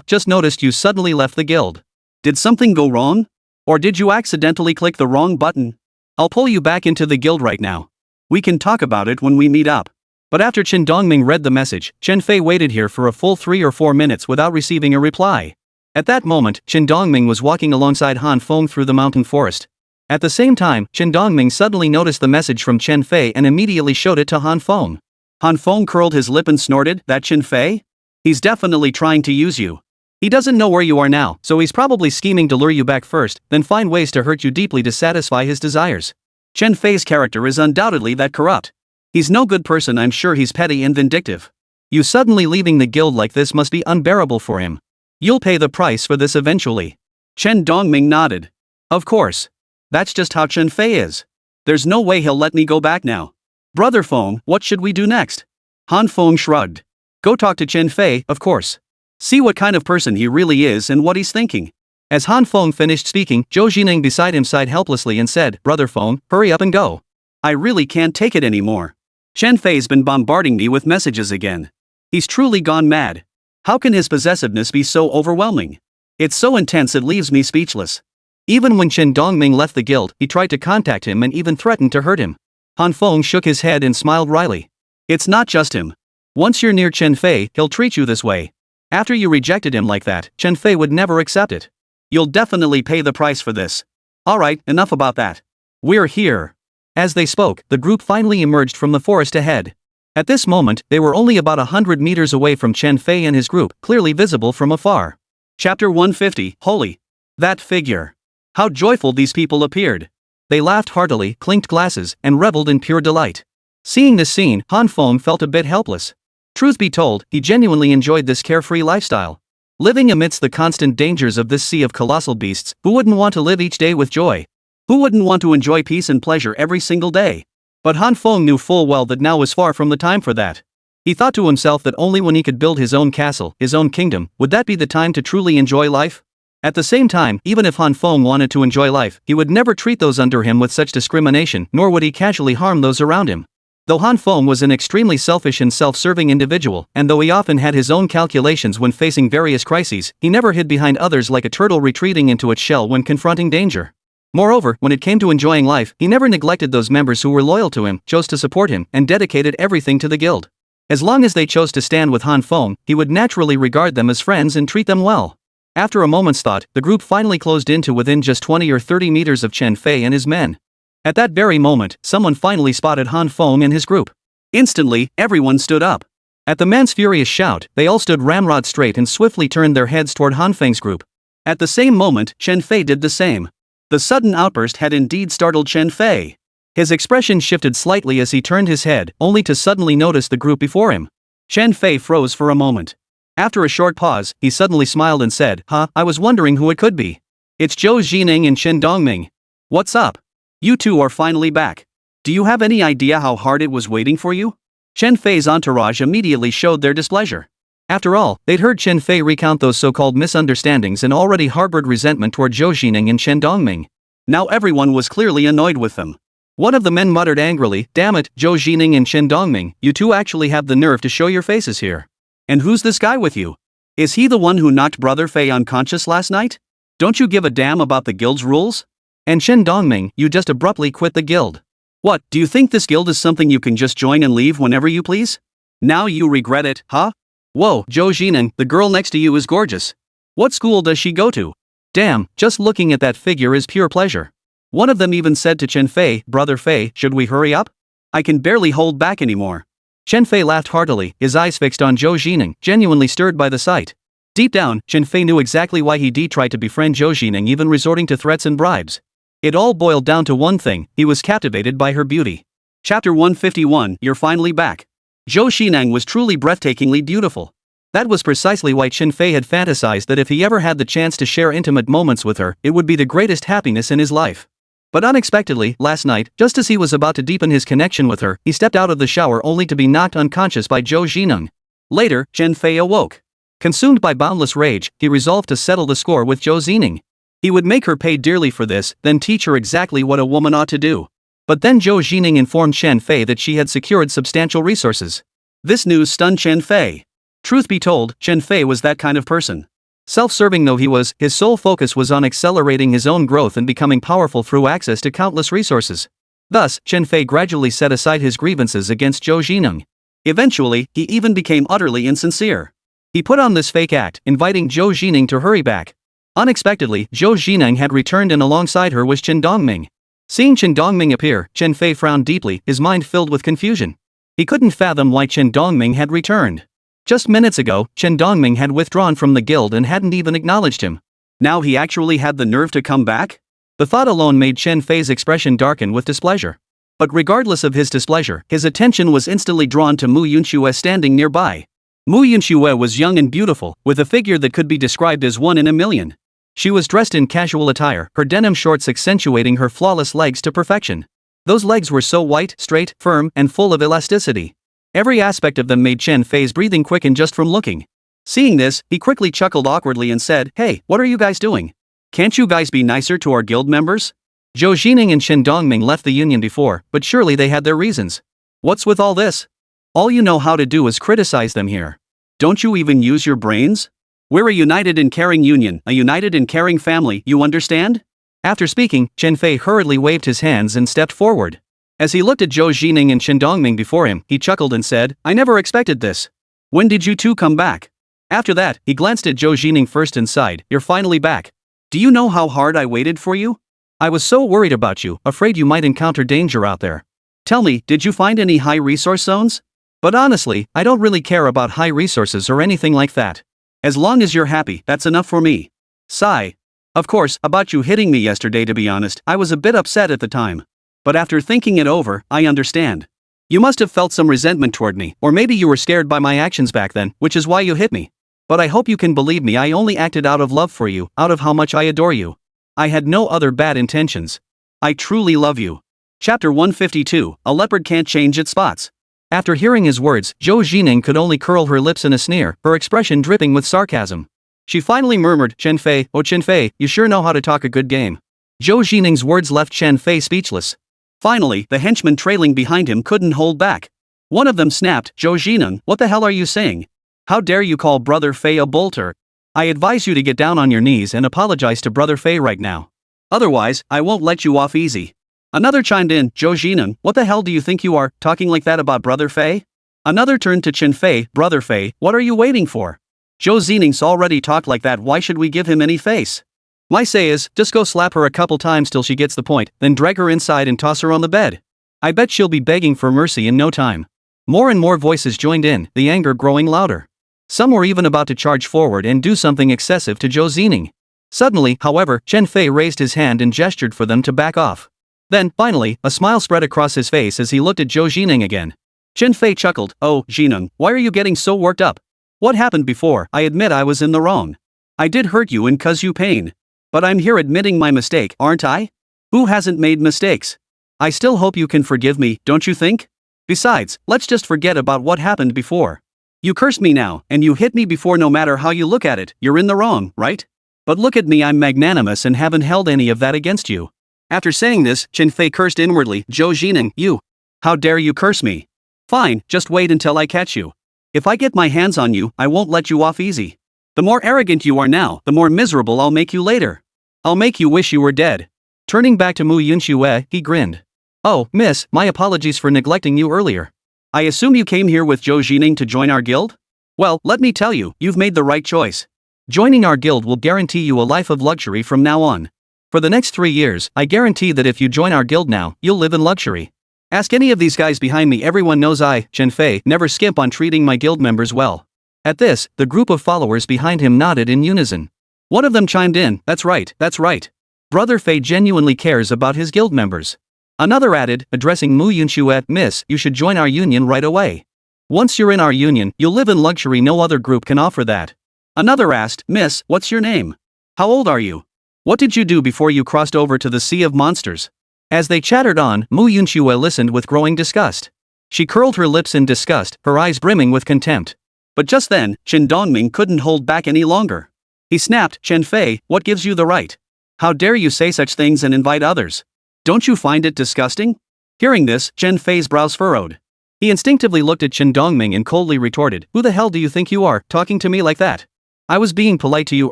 Just noticed you suddenly left the guild. Did something go wrong? Or did you accidentally click the wrong button? I'll pull you back into the guild right now. We can talk about it when we meet up." But after Chen Dongming read the message, Chen Fei waited here for a full 3 or 4 minutes without receiving a reply. At that moment, Chen Dongming was walking alongside Han Feng through the mountain forest. At the same time, Chen Dongming suddenly noticed the message from Chen Fei and immediately showed it to Han Feng. Han Feng curled his lip and snorted, "That Chen Fei? He's definitely trying to use you. He doesn't know where you are now, so he's probably scheming to lure you back first, then find ways to hurt you deeply to satisfy his desires. Chen Fei's character is undoubtedly that corrupt. He's no good person, I'm sure he's petty and vindictive. You suddenly leaving the guild like this must be unbearable for him. You'll pay the price for this eventually." Chen Dongming nodded. "Of course. That's just how Chen Fei is. There's no way he'll let me go back now. Brother Feng, what should we do next?" Han Feng shrugged. "Go talk to Chen Fei, of course. See what kind of person he really is and what he's thinking." As Han Feng finished speaking, Zhou Jining beside him sighed helplessly and said, "Brother Feng, hurry up and go. I really can't take it anymore. Chen Fei's been bombarding me with messages again. He's truly gone mad. How can his possessiveness be so overwhelming? It's so intense it leaves me speechless." Even when Chen Dongming left the guild, he tried to contact him and even threatened to hurt him. Han Feng shook his head and smiled wryly. "It's not just him. Once you're near Chen Fei, he'll treat you this way. After you rejected him like that, Chen Fei would never accept it. You'll definitely pay the price for this. Alright, enough about that. We're here." As they spoke, the group finally emerged from the forest ahead. At this moment, they were only about 100 meters away from Chen Fei and his group, clearly visible from afar. Chapter 150, Holy. That figure. How joyful these people appeared. They laughed heartily, clinked glasses, and reveled in pure delight. Seeing this scene, Han Feng felt a bit helpless. Truth be told, he genuinely enjoyed this carefree lifestyle. Living amidst the constant dangers of this sea of colossal beasts, who wouldn't want to live each day with joy? Who wouldn't want to enjoy peace and pleasure every single day? But Han Feng knew full well that now was far from the time for that. He thought to himself that only when he could build his own castle, his own kingdom, would that be the time to truly enjoy life. At the same time, even if Han Feng wanted to enjoy life, he would never treat those under him with such discrimination, nor would he casually harm those around him. Though Han Feng was an extremely selfish and self-serving individual, and though he often had his own calculations when facing various crises, he never hid behind others like a turtle retreating into its shell when confronting danger. Moreover, when it came to enjoying life, he never neglected those members who were loyal to him, chose to support him, and dedicated everything to the guild. As long as they chose to stand with Han Feng, he would naturally regard them as friends and treat them well. After a moment's thought, the group finally closed in to within just 20 or 30 meters of Chen Fei and his men. At that very moment, someone finally spotted Han Feng and his group. Instantly, everyone stood up. At the man's furious shout, they all stood ramrod straight and swiftly turned their heads toward Han Feng's group. At the same moment, Chen Fei did the same. The sudden outburst had indeed startled Chen Fei. His expression shifted slightly as he turned his head, only to suddenly notice the group before him. Chen Fei froze for a moment. After a short pause, he suddenly smiled and said, I was wondering who it could be. It's Zhou Jining and Chen Dongming. What's up? You two are finally back. Do you have any idea how hard it was waiting for you?" Chen Fei's entourage immediately showed their displeasure. After all, they'd heard Chen Fei recount those so-called misunderstandings and already harbored resentment toward Zhou Jining and Chen Dongming. Now everyone was clearly annoyed with them. One of the men muttered angrily, "Damn it, Zhou Jining and Chen Dongming, you two actually have the nerve to show your faces here. And who's this guy with you? Is he the one who knocked Brother Fei unconscious last night? Don't you give a damn about the guild's rules? And Chen Dongming, you just abruptly quit the guild. What, do you think this guild is something you can just join and leave whenever you please? Now you regret it, huh? Whoa, Zhou Jining, the girl next to you is gorgeous. What school does she go to? Damn, just looking at that figure is pure pleasure." One of them even said to Chen Fei, "Brother Fei, should we hurry up? I can barely hold back anymore." Chen Fei laughed heartily, his eyes fixed on Zhou Jining, genuinely stirred by the sight. Deep down, Chen Fei knew exactly why he tried to befriend Zhou Jining, even resorting to threats and bribes. It all boiled down to one thing: he was captivated by her beauty. Chapter 151, You're finally back. Zhou Jining was truly breathtakingly beautiful. That was precisely why Chen Fei had fantasized that if he ever had the chance to share intimate moments with her, it would be the greatest happiness in his life. But unexpectedly, last night, just as he was about to deepen his connection with her, he stepped out of the shower only to be knocked unconscious by Zhou Jining. Later, Chen Fei awoke. Consumed by boundless rage, he resolved to settle the score with Zhou Jining. He would make her pay dearly for this, then teach her exactly what a woman ought to do. But then Zhou Jining informed Chen Fei that she had secured substantial resources. This news stunned Chen Fei. Truth be told, Chen Fei was that kind of person. Self-serving though he was, his sole focus was on accelerating his own growth and becoming powerful through access to countless resources. Thus, Chen Fei gradually set aside his grievances against Zhou Jining. Eventually, he even became utterly insincere. He put on this fake act, inviting Zhou Jining to hurry back. Unexpectedly, Zhou Jining had returned and alongside her was Chen Dongming. Seeing Chen Dongming appear, Chen Fei frowned deeply, his mind filled with confusion. He couldn't fathom why Chen Dongming had returned. Just minutes ago, Chen Dongming had withdrawn from the guild and hadn't even acknowledged him. Now he actually had the nerve to come back? The thought alone made Chen Fei's expression darken with displeasure. But regardless of his displeasure, his attention was instantly drawn to Mu Yunxue standing nearby. Mu Yunxue was young and beautiful, with a figure that could be described as one in a million. She was dressed in casual attire, her denim shorts accentuating her flawless legs to perfection. Those legs were so white, straight, firm, and full of elasticity. Every aspect of them made Chen Fei's breathing quicken just from looking. Seeing this, he quickly chuckled awkwardly and said, "Hey, what are you guys doing? Can't you guys be nicer to our guild members?" Zhou Jining and Chen Dongming left the union before, but surely they had their reasons. What's with all this? All you know how to do is criticize them here. Don't you even use your brains? We're a united and caring union, a united and caring family, you understand? After speaking, Chen Fei hurriedly waved his hands and stepped forward. As he looked at Zhou Jining and Chen Dongming before him, he chuckled and said, "I never expected this. When did you two come back?" After that, he glanced at Zhou Jining first and sighed, "You're finally back. Do you know how hard I waited for you? I was so worried about you, afraid you might encounter danger out there. Tell me, did you find any high resource zones? But honestly, I don't really care about high resources or anything like that. As long as you're happy, that's enough for me." Sigh. Of course, about you hitting me yesterday, to be honest, I was a bit upset at the time. But after thinking it over, I understand. You must have felt some resentment toward me, or maybe you were scared by my actions back then, which is why you hit me. But I hope you can believe me, I only acted out of love for you, out of how much I adore you. I had no other bad intentions. I truly love you. Chapter 152, A Leopard Can't Change Its Spots. After hearing his words, Zhou Jining could only curl her lips in a sneer, her expression dripping with sarcasm. She finally murmured, "Chen Fei, oh Chen Fei, you sure know how to talk a good game." Zhou Jining's words left Chen Fei speechless. Finally, the henchmen trailing behind him couldn't hold back. One of them snapped, "Zhou Jining, what the hell are you saying? How dare you call Brother Fei a bolter? I advise you to get down on your knees and apologize to Brother Fei right now. Otherwise, I won't let you off easy." Another chimed in, "Zhou Jining, what the hell do you think you are, talking like that about Brother Fei?" Another turned to Chen Fei, "Brother Fei, what are you waiting for? Zhou Jining's already talked like that, why should we give him any face? My say is, just go slap her a couple times till she gets the point, then drag her inside and toss her on the bed. I bet she'll be begging for mercy in no time." More and more voices joined in, the anger growing louder. Some were even about to charge forward and do something excessive to Zhou Jining. Suddenly, however, Chen Fei raised his hand and gestured for them to back off. Then, finally, a smile spread across his face as he looked at Zhou Jining again. Chen Fei chuckled, "Oh, Jining, why are you getting so worked up? What happened before? I admit I was in the wrong. I did hurt you and cause you pain. But I'm here admitting my mistake, aren't I? Who hasn't made mistakes? I still hope you can forgive me, don't you think? Besides, let's just forget about what happened before. You cursed me now, and you hit me before. No matter how you look at it, you're in the wrong, right? But look at me, I'm magnanimous and haven't held any of that against you." After saying this, Chen Fei cursed inwardly, "Zhou Jining, you. How dare you curse me? Fine, just wait until I catch you. If I get my hands on you, I won't let you off easy. The more arrogant you are now, the more miserable I'll make you later. I'll make you wish you were dead." Turning back to Mu Yunxue, he grinned. "Oh, miss, my apologies for neglecting you earlier. I assume you came here with Zhou Jining to join our guild? Well, let me tell you, you've made the right choice. Joining our guild will guarantee you a life of luxury from now on. For the next 3 years, I guarantee that if you join our guild now, you'll live in luxury. Ask any of these guys behind me, everyone knows I, Chen Fei, never skimp on treating my guild members well. At this, the group of followers behind him nodded in unison. One of them chimed in, that's right, that's right. Brother Fei genuinely cares about his guild members. Another added, addressing Mu Yunxue, Miss, you should join our union right away. Once you're in our union, you'll live in luxury, no other group can offer that. Another asked, Miss, what's your name? How old are you? What did you do before you crossed over to the Sea of Monsters? As they chattered on, Mu Yunxue listened with growing disgust. She curled her lips in disgust, her eyes brimming with contempt. But just then, Chen Dongming couldn't hold back any longer. He snapped, Chen Fei, what gives you the right? How dare you say such things and invite others? Don't you find it disgusting? Hearing this, Chen Fei's brows furrowed. He instinctively looked at Chen Dongming and coldly retorted, who the hell do you think you are, talking to me like that? I was being polite to you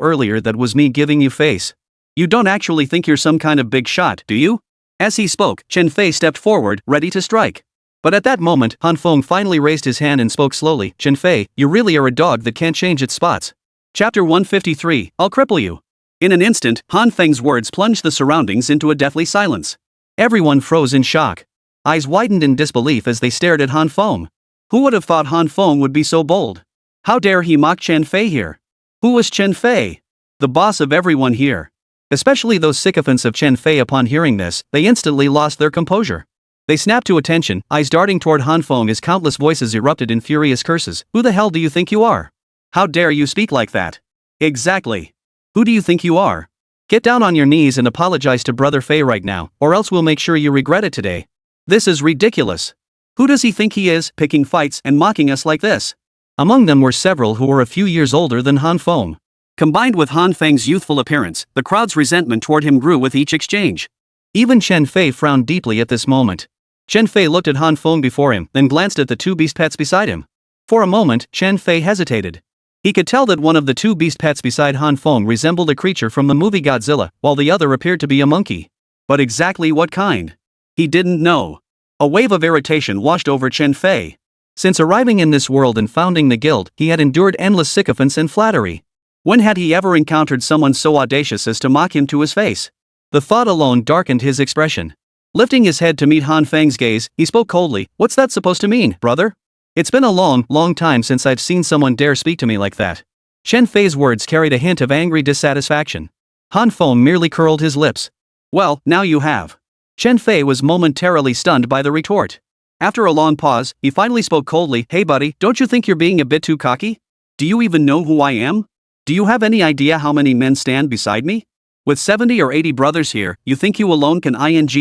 earlier, that was me giving you face. You don't actually think you're some kind of big shot, do you? As he spoke, Chen Fei stepped forward, ready to strike. But at that moment, Han Feng finally raised his hand and spoke slowly, Chen Fei, you really are a dog that can't change its spots. Chapter 153, I'll cripple you. In an instant, Han Feng's words plunged the surroundings into a deathly silence. Everyone froze in shock. Eyes widened in disbelief as they stared at Han Feng. Who would have thought Han Feng would be so bold? How dare he mock Chen Fei here? Who was Chen Fei? The boss of everyone here. Especially those sycophants of Chen Fei. Upon hearing this, they instantly lost their composure. They snapped to attention, eyes darting toward Han Feng as countless voices erupted in furious curses. Who the hell do you think you are? How dare you speak like that? Exactly. Who do you think you are? Get down on your knees and apologize to Brother Fei right now, or else we'll make sure you regret it today. This is ridiculous. Who does he think he is, picking fights and mocking us like this? Among them were several who were a few years older than Han Feng. Combined with Han Feng's youthful appearance, the crowd's resentment toward him grew with each exchange. Even Chen Fei frowned deeply at this moment. Chen Fei looked at Han Feng before him, then glanced at the two beast pets beside him. For a moment, Chen Fei hesitated. He could tell that one of the two beast pets beside Han Feng resembled a creature from the movie Godzilla, while the other appeared to be a monkey. But exactly what kind? He didn't know. A wave of irritation washed over Chen Fei. Since arriving in this world and founding the guild, he had endured endless sycophants and flattery. When had he ever encountered someone so audacious as to mock him to his face? The thought alone darkened his expression. Lifting his head to meet Han Feng's gaze, he spoke coldly, what's that supposed to mean, brother? It's been a long, long time since I've seen someone dare speak to me like that. Chen Fei's words carried a hint of angry dissatisfaction. Han Feng merely curled his lips. Well, now you have. Chen Fei was momentarily stunned by the retort. After a long pause, he finally spoke coldly, hey buddy, don't you think you're being a bit too cocky? Do you even know who I am? Do you have any idea how many men stand beside me? With 70 or 80 brothers here, you think you alone can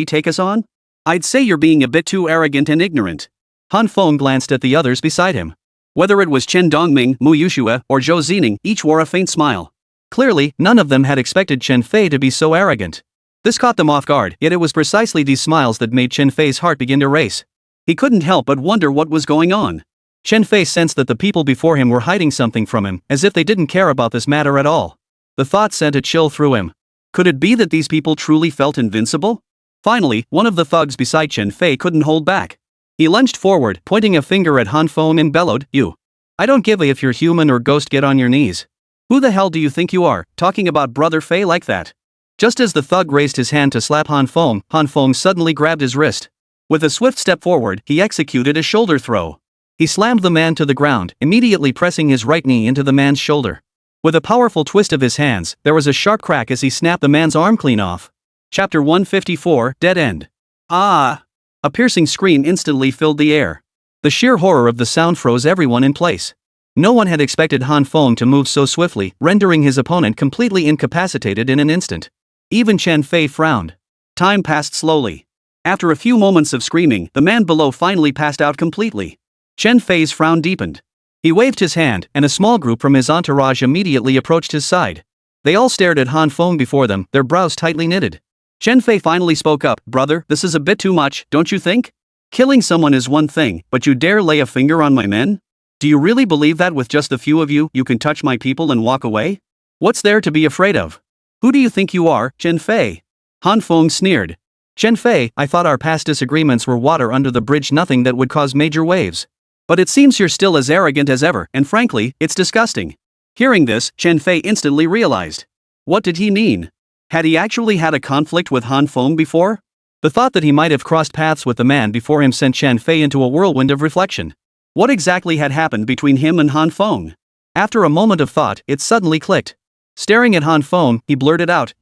take us on? I'd say you're being a bit too arrogant and ignorant. Han Feng glanced at the others beside him. Whether it was Chen Dongming, Mu Yunxue, or Zhou Zining, each wore a faint smile. Clearly, none of them had expected Chen Fei to be so arrogant. This caught them off guard, yet it was precisely these smiles that made Chen Fei's heart begin to race. He couldn't help but wonder what was going on. Chen Fei sensed that the people before him were hiding something from him, as if they didn't care about this matter at all. The thought sent a chill through him. Could it be that these people truly felt invincible? Finally, one of the thugs beside Chen Fei couldn't hold back. He lunged forward, pointing a finger at Han Feng and bellowed, you. I don't give a if you're human or ghost, get on your knees. Who the hell do you think you are, talking about Brother Fei like that? Just as the thug raised his hand to slap Han Feng suddenly grabbed his wrist. With a swift step forward, he executed a shoulder throw. He slammed the man to the ground, immediately pressing his right knee into the man's shoulder. With a powerful twist of his hands, there was a sharp crack as he snapped the man's arm clean off. Chapter 154, Dead End. Ah! A piercing scream instantly filled the air. The sheer horror of the sound froze everyone in place. No one had expected Han Feng to move so swiftly, rendering his opponent completely incapacitated in an instant. Even Chen Fei frowned. Time passed slowly. After a few moments of screaming, the man below finally passed out completely. Chen Fei's frown deepened. He waved his hand, and a small group from his entourage immediately approached his side. They all stared at Han Feng before them, their brows tightly knitted. Chen Fei finally spoke up, brother, this is a bit too much, don't you think? Killing someone is one thing, but you dare lay a finger on my men? Do you really believe that with just a few of you, you can touch my people and walk away? What's there to be afraid of? Who do you think you are, Chen Fei? Han Feng sneered. Chen Fei, I thought our past disagreements were water under the bridge, nothing that would cause major waves. But it seems you're still as arrogant as ever, and frankly, it's disgusting. Hearing this, Chen Fei instantly realized. What did he mean? Had he actually had a conflict with Han Feng before? The thought that he might have crossed paths with the man before him sent Chen Fei into a whirlwind of reflection. What exactly had happened between him and Han Feng? After a moment of thought, it suddenly clicked. Staring at Han Feng, he blurted out,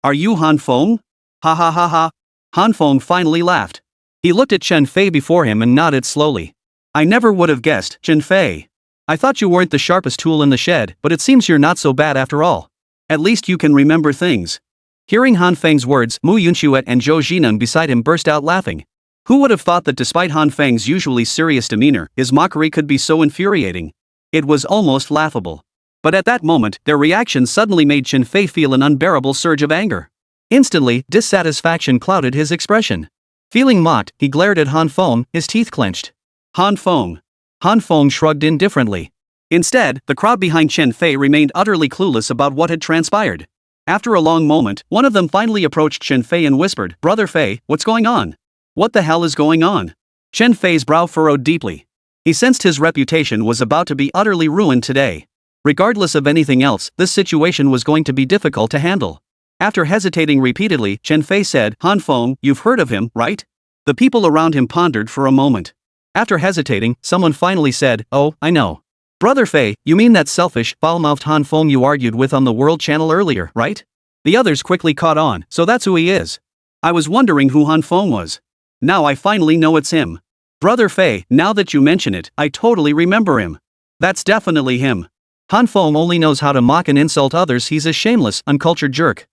Are you Han Feng? Ha ha ha ha. Han Feng finally laughed. He looked at Chen Fei before him and nodded slowly. I never would have guessed, Chen Fei. I thought you weren't the sharpest tool in the shed, but it seems you're not so bad after all. At least you can remember things. Hearing Han Feng's words, Mu Yunxuet and Zhou Jineng beside him burst out laughing. Who would have thought that despite Han Feng's usually serious demeanor, his mockery could be so infuriating? It was almost laughable. But at that moment, their reaction suddenly made Chen Fei feel an unbearable surge of anger. Instantly, dissatisfaction clouded his expression. Feeling mocked, he glared at Han Feng, his teeth clenched. Han Feng. Han Feng shrugged indifferently. Instead, the crowd behind Chen Fei remained utterly clueless about what had transpired. After a long moment, one of them finally approached Chen Fei and whispered, Brother Fei, what's going on? What the hell is going on? Chen Fei's brow furrowed deeply. He sensed his reputation was about to be utterly ruined today. Regardless of anything else, this situation was going to be difficult to handle. After hesitating repeatedly, Chen Fei said, Han Feng, you've heard of him, right? The people around him pondered for a moment. After hesitating, someone finally said, Oh, I know. Brother Fei, you mean that selfish, foul-mouthed Han Feng you argued with on the World Channel earlier, right? The others quickly caught on, so that's who he is. I was wondering who Han Feng was. Now I finally know it's him. Brother Fei, now that you mention it, I totally remember him. That's definitely him. Han Feng only knows how to mock and insult others. He's a shameless, uncultured jerk.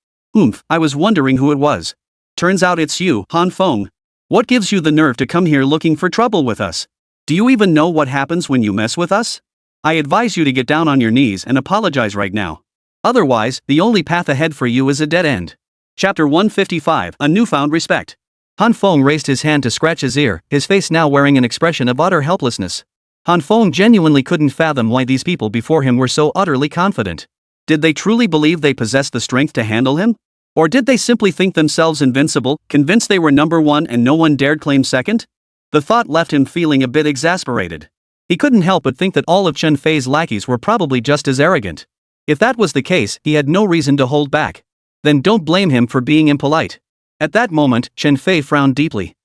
I was wondering who it was. Turns out it's you, Han Feng. What gives you the nerve to come here looking for trouble with us? Do you even know what happens when you mess with us? I advise you to get down on your knees and apologize right now. Otherwise, the only path ahead for you is a dead end. Chapter 155, A Newfound Respect. Han Feng raised his hand to scratch his ear, his face now wearing an expression of utter helplessness. Han Feng genuinely couldn't fathom why these people before him were so utterly confident. Did they truly believe they possessed the strength to handle him? Or did they simply think themselves invincible, convinced they were number one and no one dared claim second? The thought left him feeling a bit exasperated. He couldn't help but think that all of Chen Fei's lackeys were probably just as arrogant. If that was the case, he had no reason to hold back. Then don't blame him for being impolite. At that moment, Chen Fei frowned deeply.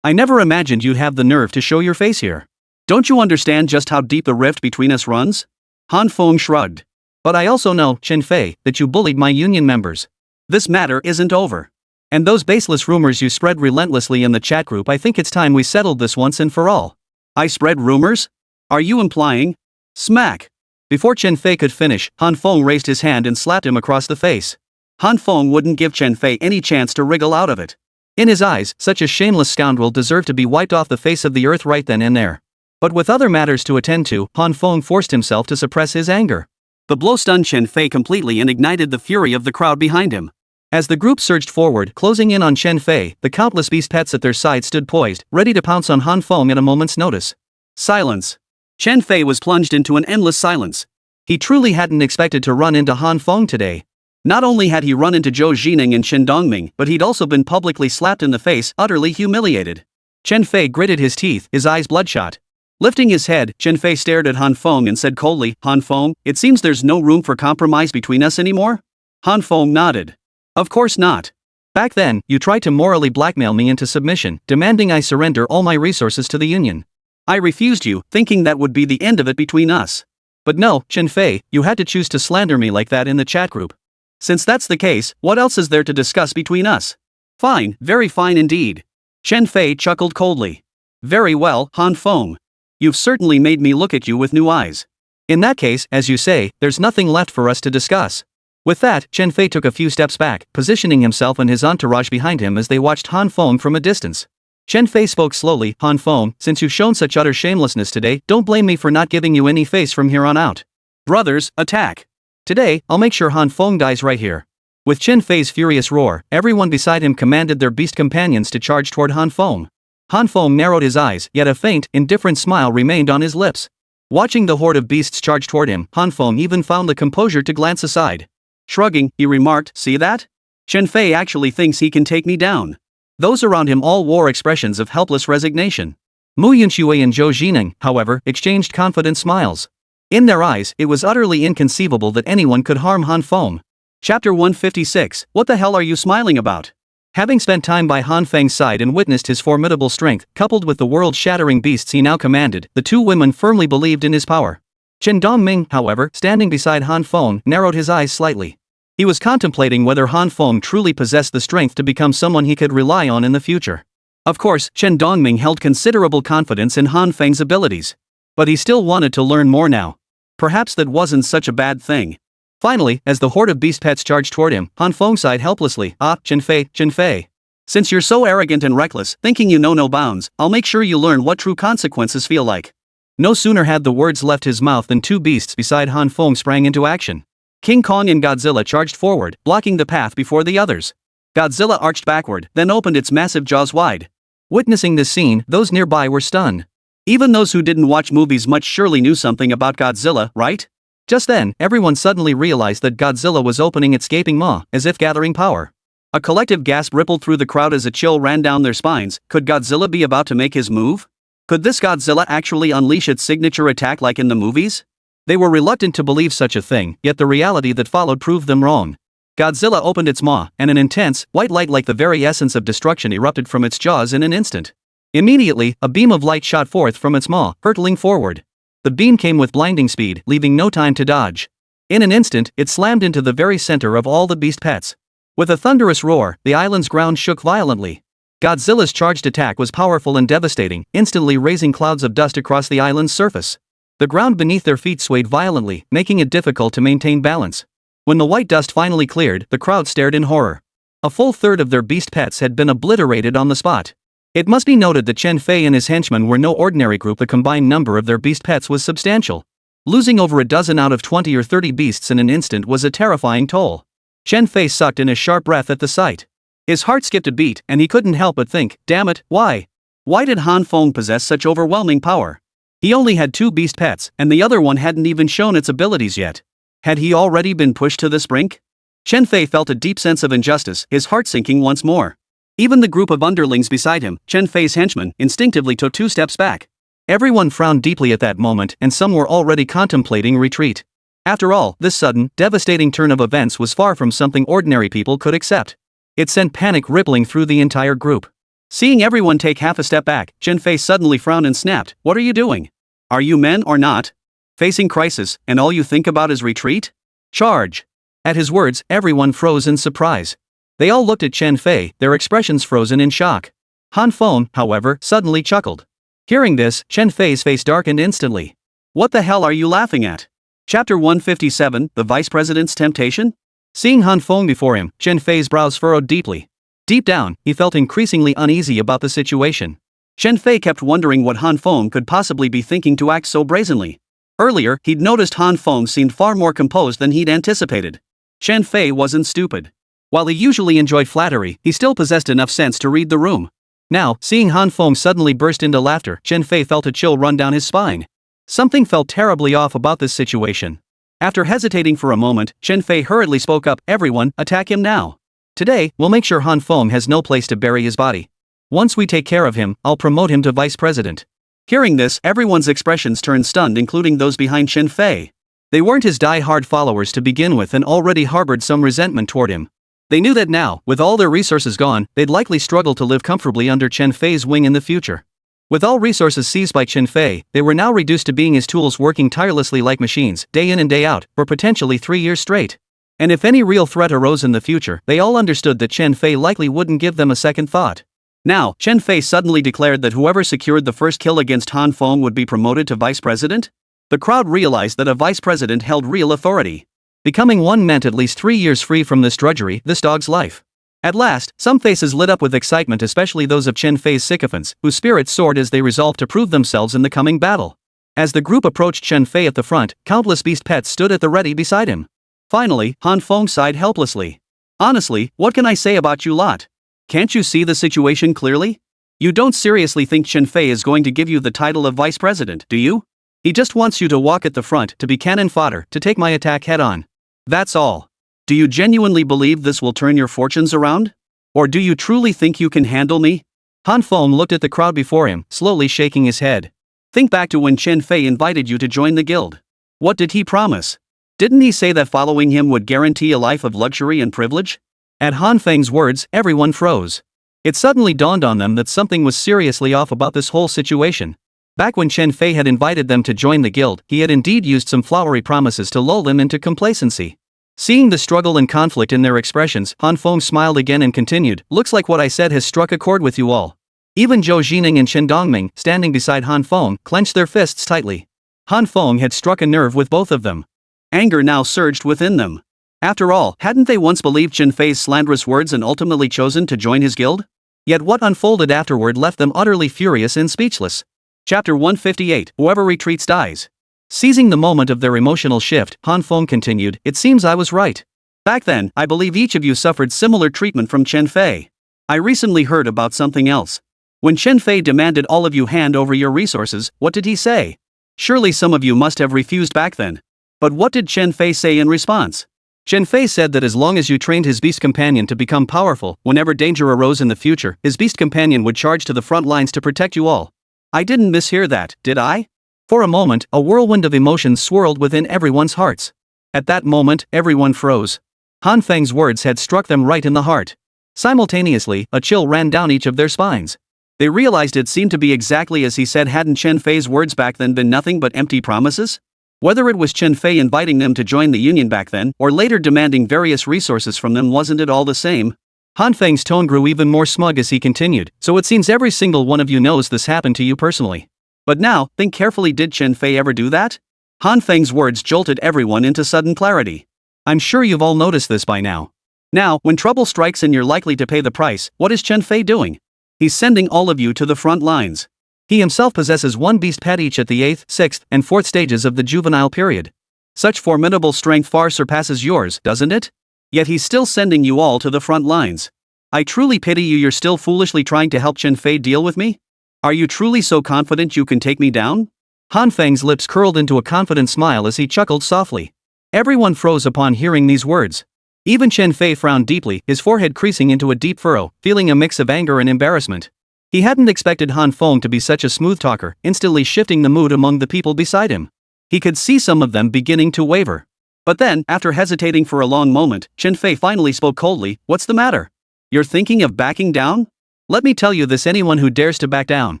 I never imagined you'd have the nerve to show your face here. Don't you understand just how deep the rift between us runs? Han Feng shrugged. But I also know, Chen Fei, that you bullied my union members. This matter isn't over. And those baseless rumors you spread relentlessly in the chat group, I think it's time we settled this once and for all. I spread rumors? Are you implying? Smack! Before Chen Fei could finish, Han Feng raised his hand and slapped him across the face. Han Feng wouldn't give Chen Fei any chance to wriggle out of it. In his eyes, such a shameless scoundrel deserved to be wiped off the face of the earth right then and there. But with other matters to attend to, Han Feng forced himself to suppress his anger. The blow stunned Chen Fei completely and ignited the fury of the crowd behind him. As the group surged forward, closing in on Chen Fei, the countless beast pets at their side stood poised, ready to pounce on Han Feng at a moment's notice. Silence. Chen Fei was plunged into an endless silence. He truly hadn't expected to run into Han Feng today. Not only had he run into Zhou Jineng and Chen Dongming, but he'd also been publicly slapped in the face, utterly humiliated. Chen Fei gritted his teeth, his eyes bloodshot. Lifting his head, Chen Fei stared at Han Feng and said coldly, Han Feng, it seems there's no room for compromise between us anymore? Han Feng nodded. Of course not. Back then, you tried to morally blackmail me into submission, demanding I surrender all my resources to the Union. I refused you, thinking that would be the end of it between us. But no, Chen Fei, you had to choose to slander me like that in the chat group. Since that's the case, what else is there to discuss between us? Fine, very fine indeed. Chen Fei chuckled coldly. Very well, Han Feng. You've certainly made me look at you with new eyes. In that case, as you say, there's nothing left for us to discuss. With that, Chen Fei took a few steps back, positioning himself and his entourage behind him as they watched Han Feng from a distance. Chen Fei spoke slowly, Han Feng, since you've shown such utter shamelessness today, don't blame me for not giving you any face from here on out. Brothers, attack. Today, I'll make sure Han Feng dies right here. With Chen Fei's furious roar, everyone beside him commanded their beast companions to charge toward Han Feng. Han Feng narrowed his eyes, yet a faint, indifferent smile remained on his lips. Watching the horde of beasts charge toward him, Han Feng even found the composure to glance aside. Shrugging, he remarked, see that? Chen Fei actually thinks he can take me down. Those around him all wore expressions of helpless resignation. Mu Yunxue and Zhou Jineng, however, exchanged confident smiles. In their eyes, it was utterly inconceivable that anyone could harm Han Feng. Chapter 156, What the hell are you smiling about? Having spent time by Han Feng's side and witnessed his formidable strength, coupled with the world-shattering beasts he now commanded, the two women firmly believed in his power. Chen Dongming, however, standing beside Han Feng, narrowed his eyes slightly. He was contemplating whether Han Feng truly possessed the strength to become someone he could rely on in the future. Of course, Chen Dongming held considerable confidence in Han Feng's abilities. But he still wanted to learn more now. Perhaps that wasn't such a bad thing. Finally, as the horde of beast pets charged toward him, Han Feng sighed helplessly. Chen Fei. Since you're so arrogant and reckless, thinking you know no bounds, I'll make sure you learn what true consequences feel like. No sooner had the words left his mouth than two beasts beside Han Feng sprang into action. King Kong and Godzilla charged forward, blocking the path before the others. Godzilla arched backward, then opened its massive jaws wide. Witnessing this scene, those nearby were stunned. Even those who didn't watch movies much surely knew something about Godzilla, right? Just then, everyone suddenly realized that Godzilla was opening its gaping maw, as if gathering power. A collective gasp rippled through the crowd as a chill ran down their spines. Could Godzilla be about to make his move? Could this Godzilla actually unleash its signature attack like in the movies? They were reluctant to believe such a thing, yet the reality that followed proved them wrong. Godzilla opened its maw, and an intense, white light like the very essence of destruction erupted from its jaws in an instant. Immediately, a beam of light shot forth from its maw, hurtling forward. The beam came with blinding speed, leaving no time to dodge. In an instant, it slammed into the very center of all the beast pets. With a thunderous roar, the island's ground shook violently. Godzilla's charged attack was powerful and devastating, instantly raising clouds of dust across the island's surface. The ground beneath their feet swayed violently, making it difficult to maintain balance. When the white dust finally cleared, the crowd stared in horror. A full third of their beast pets had been obliterated on the spot. It must be noted that Chen Fei and his henchmen were no ordinary group. The combined number of their beast pets was substantial. Losing over a dozen out of 20 or 30 beasts in an instant was a terrifying toll. Chen Fei sucked in a sharp breath at the sight. His heart skipped a beat, and he couldn't help but think, damn it, why? Why did Han Feng possess such overwhelming power? He only had 2 beast pets, and the other one hadn't even shown its abilities yet. Had he already been pushed to this brink? Chen Fei felt a deep sense of injustice, his heart sinking once more. Even the group of underlings beside him, Chen Fei's henchmen, instinctively took 2 steps back. Everyone frowned deeply at that moment, and some were already contemplating retreat. After all, this sudden, devastating turn of events was far from something ordinary people could accept. It sent panic rippling through the entire group. Seeing everyone take half a step back, Chen Fei suddenly frowned and snapped, "What are you doing? Are you men or not? Facing crisis, and all you think about is retreat? Charge!" At his words, everyone froze in surprise. They all looked at Chen Fei, their expressions frozen in shock. Han Feng, however, suddenly chuckled. Hearing this, Chen Fei's face darkened instantly. "What the hell are you laughing at?" Chapter 157, The Vice President's Temptation? Seeing Han Feng before him, Chen Fei's brows furrowed deeply. Deep down, he felt increasingly uneasy about the situation. Chen Fei kept wondering what Han Feng could possibly be thinking to act so brazenly. Earlier, he'd noticed Han Feng seemed far more composed than he'd anticipated. Chen Fei wasn't stupid. While he usually enjoyed flattery, he still possessed enough sense to read the room. Now, seeing Han Feng suddenly burst into laughter, Chen Fei felt a chill run down his spine. Something felt terribly off about this situation. After hesitating for a moment, Chen Fei hurriedly spoke up, "Everyone, attack him now. Today, we'll make sure Han Feng has no place to bury his body. Once we take care of him, I'll promote him to vice president." Hearing this, everyone's expressions turned stunned, including those behind Chen Fei. They weren't his die-hard followers to begin with and already harbored some resentment toward him. They knew that now, with all their resources gone, they'd likely struggle to live comfortably under Chen Fei's wing in the future. With all resources seized by Chen Fei, they were now reduced to being his tools, working tirelessly like machines, day in and day out, for potentially 3 years straight. And if any real threat arose in the future, they all understood that Chen Fei likely wouldn't give them a second thought. Now, Chen Fei suddenly declared that whoever secured the first kill against Han Feng would be promoted to vice president? The crowd realized that a vice president held real authority. Becoming one meant at least 3 years free from this drudgery, this dog's life. At last, some faces lit up with excitement, especially those of Chen Fei's sycophants, whose spirits soared as they resolved to prove themselves in the coming battle. As the group approached Chen Fei at the front, countless beast pets stood at the ready beside him. Finally, Han Feng sighed helplessly. "Honestly, what can I say about you lot? Can't you see the situation clearly? You don't seriously think Chen Fei is going to give you the title of vice president, do you? He just wants you to walk at the front, to be cannon fodder, to take my attack head on. That's all. Do you genuinely believe this will turn your fortunes around? Or do you truly think you can handle me?" Han Feng looked at the crowd before him, slowly shaking his head. "Think back to when Chen Fei invited you to join the guild. What did he promise? Didn't he say that following him would guarantee a life of luxury and privilege? At Han Feng's words, everyone froze. It suddenly dawned on them that something was seriously off about this whole situation. Back when Chen Fei had invited them to join the guild, he had indeed used some flowery promises to lull them into complacency. Seeing the struggle and conflict in their expressions, Han Feng smiled again and continued, "Looks like what I said has struck a chord with you all." Even Zhou Jining and Chen Dongming, standing beside Han Feng, clenched their fists tightly. Han Feng had struck a nerve with both of them. Anger now surged within them. After all, hadn't they once believed Chen Fei's slanderous words and ultimately chosen to join his guild? Yet what unfolded afterward left them utterly furious and speechless. Chapter 158, Whoever Retreats Dies. Seizing the moment of their emotional shift, Han Feng continued, "It seems I was right. Back then, I believe each of you suffered similar treatment from Chen Fei. I recently heard about something else. When Chen Fei demanded all of you hand over your resources, what did he say? Surely some of you must have refused back then. But what did Chen Fei say in response? Chen Fei said that as long as you trained his beast companion to become powerful, whenever danger arose in the future, his beast companion would charge to the front lines to protect you all. I didn't mishear that, did I?" For a moment, a whirlwind of emotions swirled within everyone's hearts. At that moment, everyone froze. Han Feng's words had struck them right in the heart. Simultaneously, a chill ran down each of their spines. They realized it seemed to be exactly as he said. Hadn't Chen Fei's words back then been nothing but empty promises? Whether it was Chen Fei inviting them to join the union back then, or later demanding various resources from them, wasn't it all the same? Han Feng's tone grew even more smug as he continued, "So it seems every single one of you knows this happened to you personally. But now, think carefully, did Chen Fei ever do that?" Han Feng's words jolted everyone into sudden clarity. "I'm sure you've all noticed this by now. Now, when trouble strikes and you're likely to pay the price, what is Chen Fei doing? He's sending all of you to the front lines. He himself possesses one beast pet each at the 8th, 6th, and 4th stages of the juvenile period. Such formidable strength far surpasses yours, doesn't it? Yet he's still sending you all to the front lines. I truly pity you. You're still foolishly trying to help Chen Fei deal with me? Are you truly so confident you can take me down?" Han Feng's lips curled into a confident smile as he chuckled softly. Everyone froze upon hearing these words. Even Chen Fei frowned deeply, his forehead creasing into a deep furrow, feeling a mix of anger and embarrassment. He hadn't expected Han Feng to be such a smooth talker, instantly shifting the mood among the people beside him. He could see some of them beginning to waver. But then, after hesitating for a long moment, Chen Fei finally spoke coldly, "What's the matter? You're thinking of backing down? Let me tell you this, anyone who dares to back down,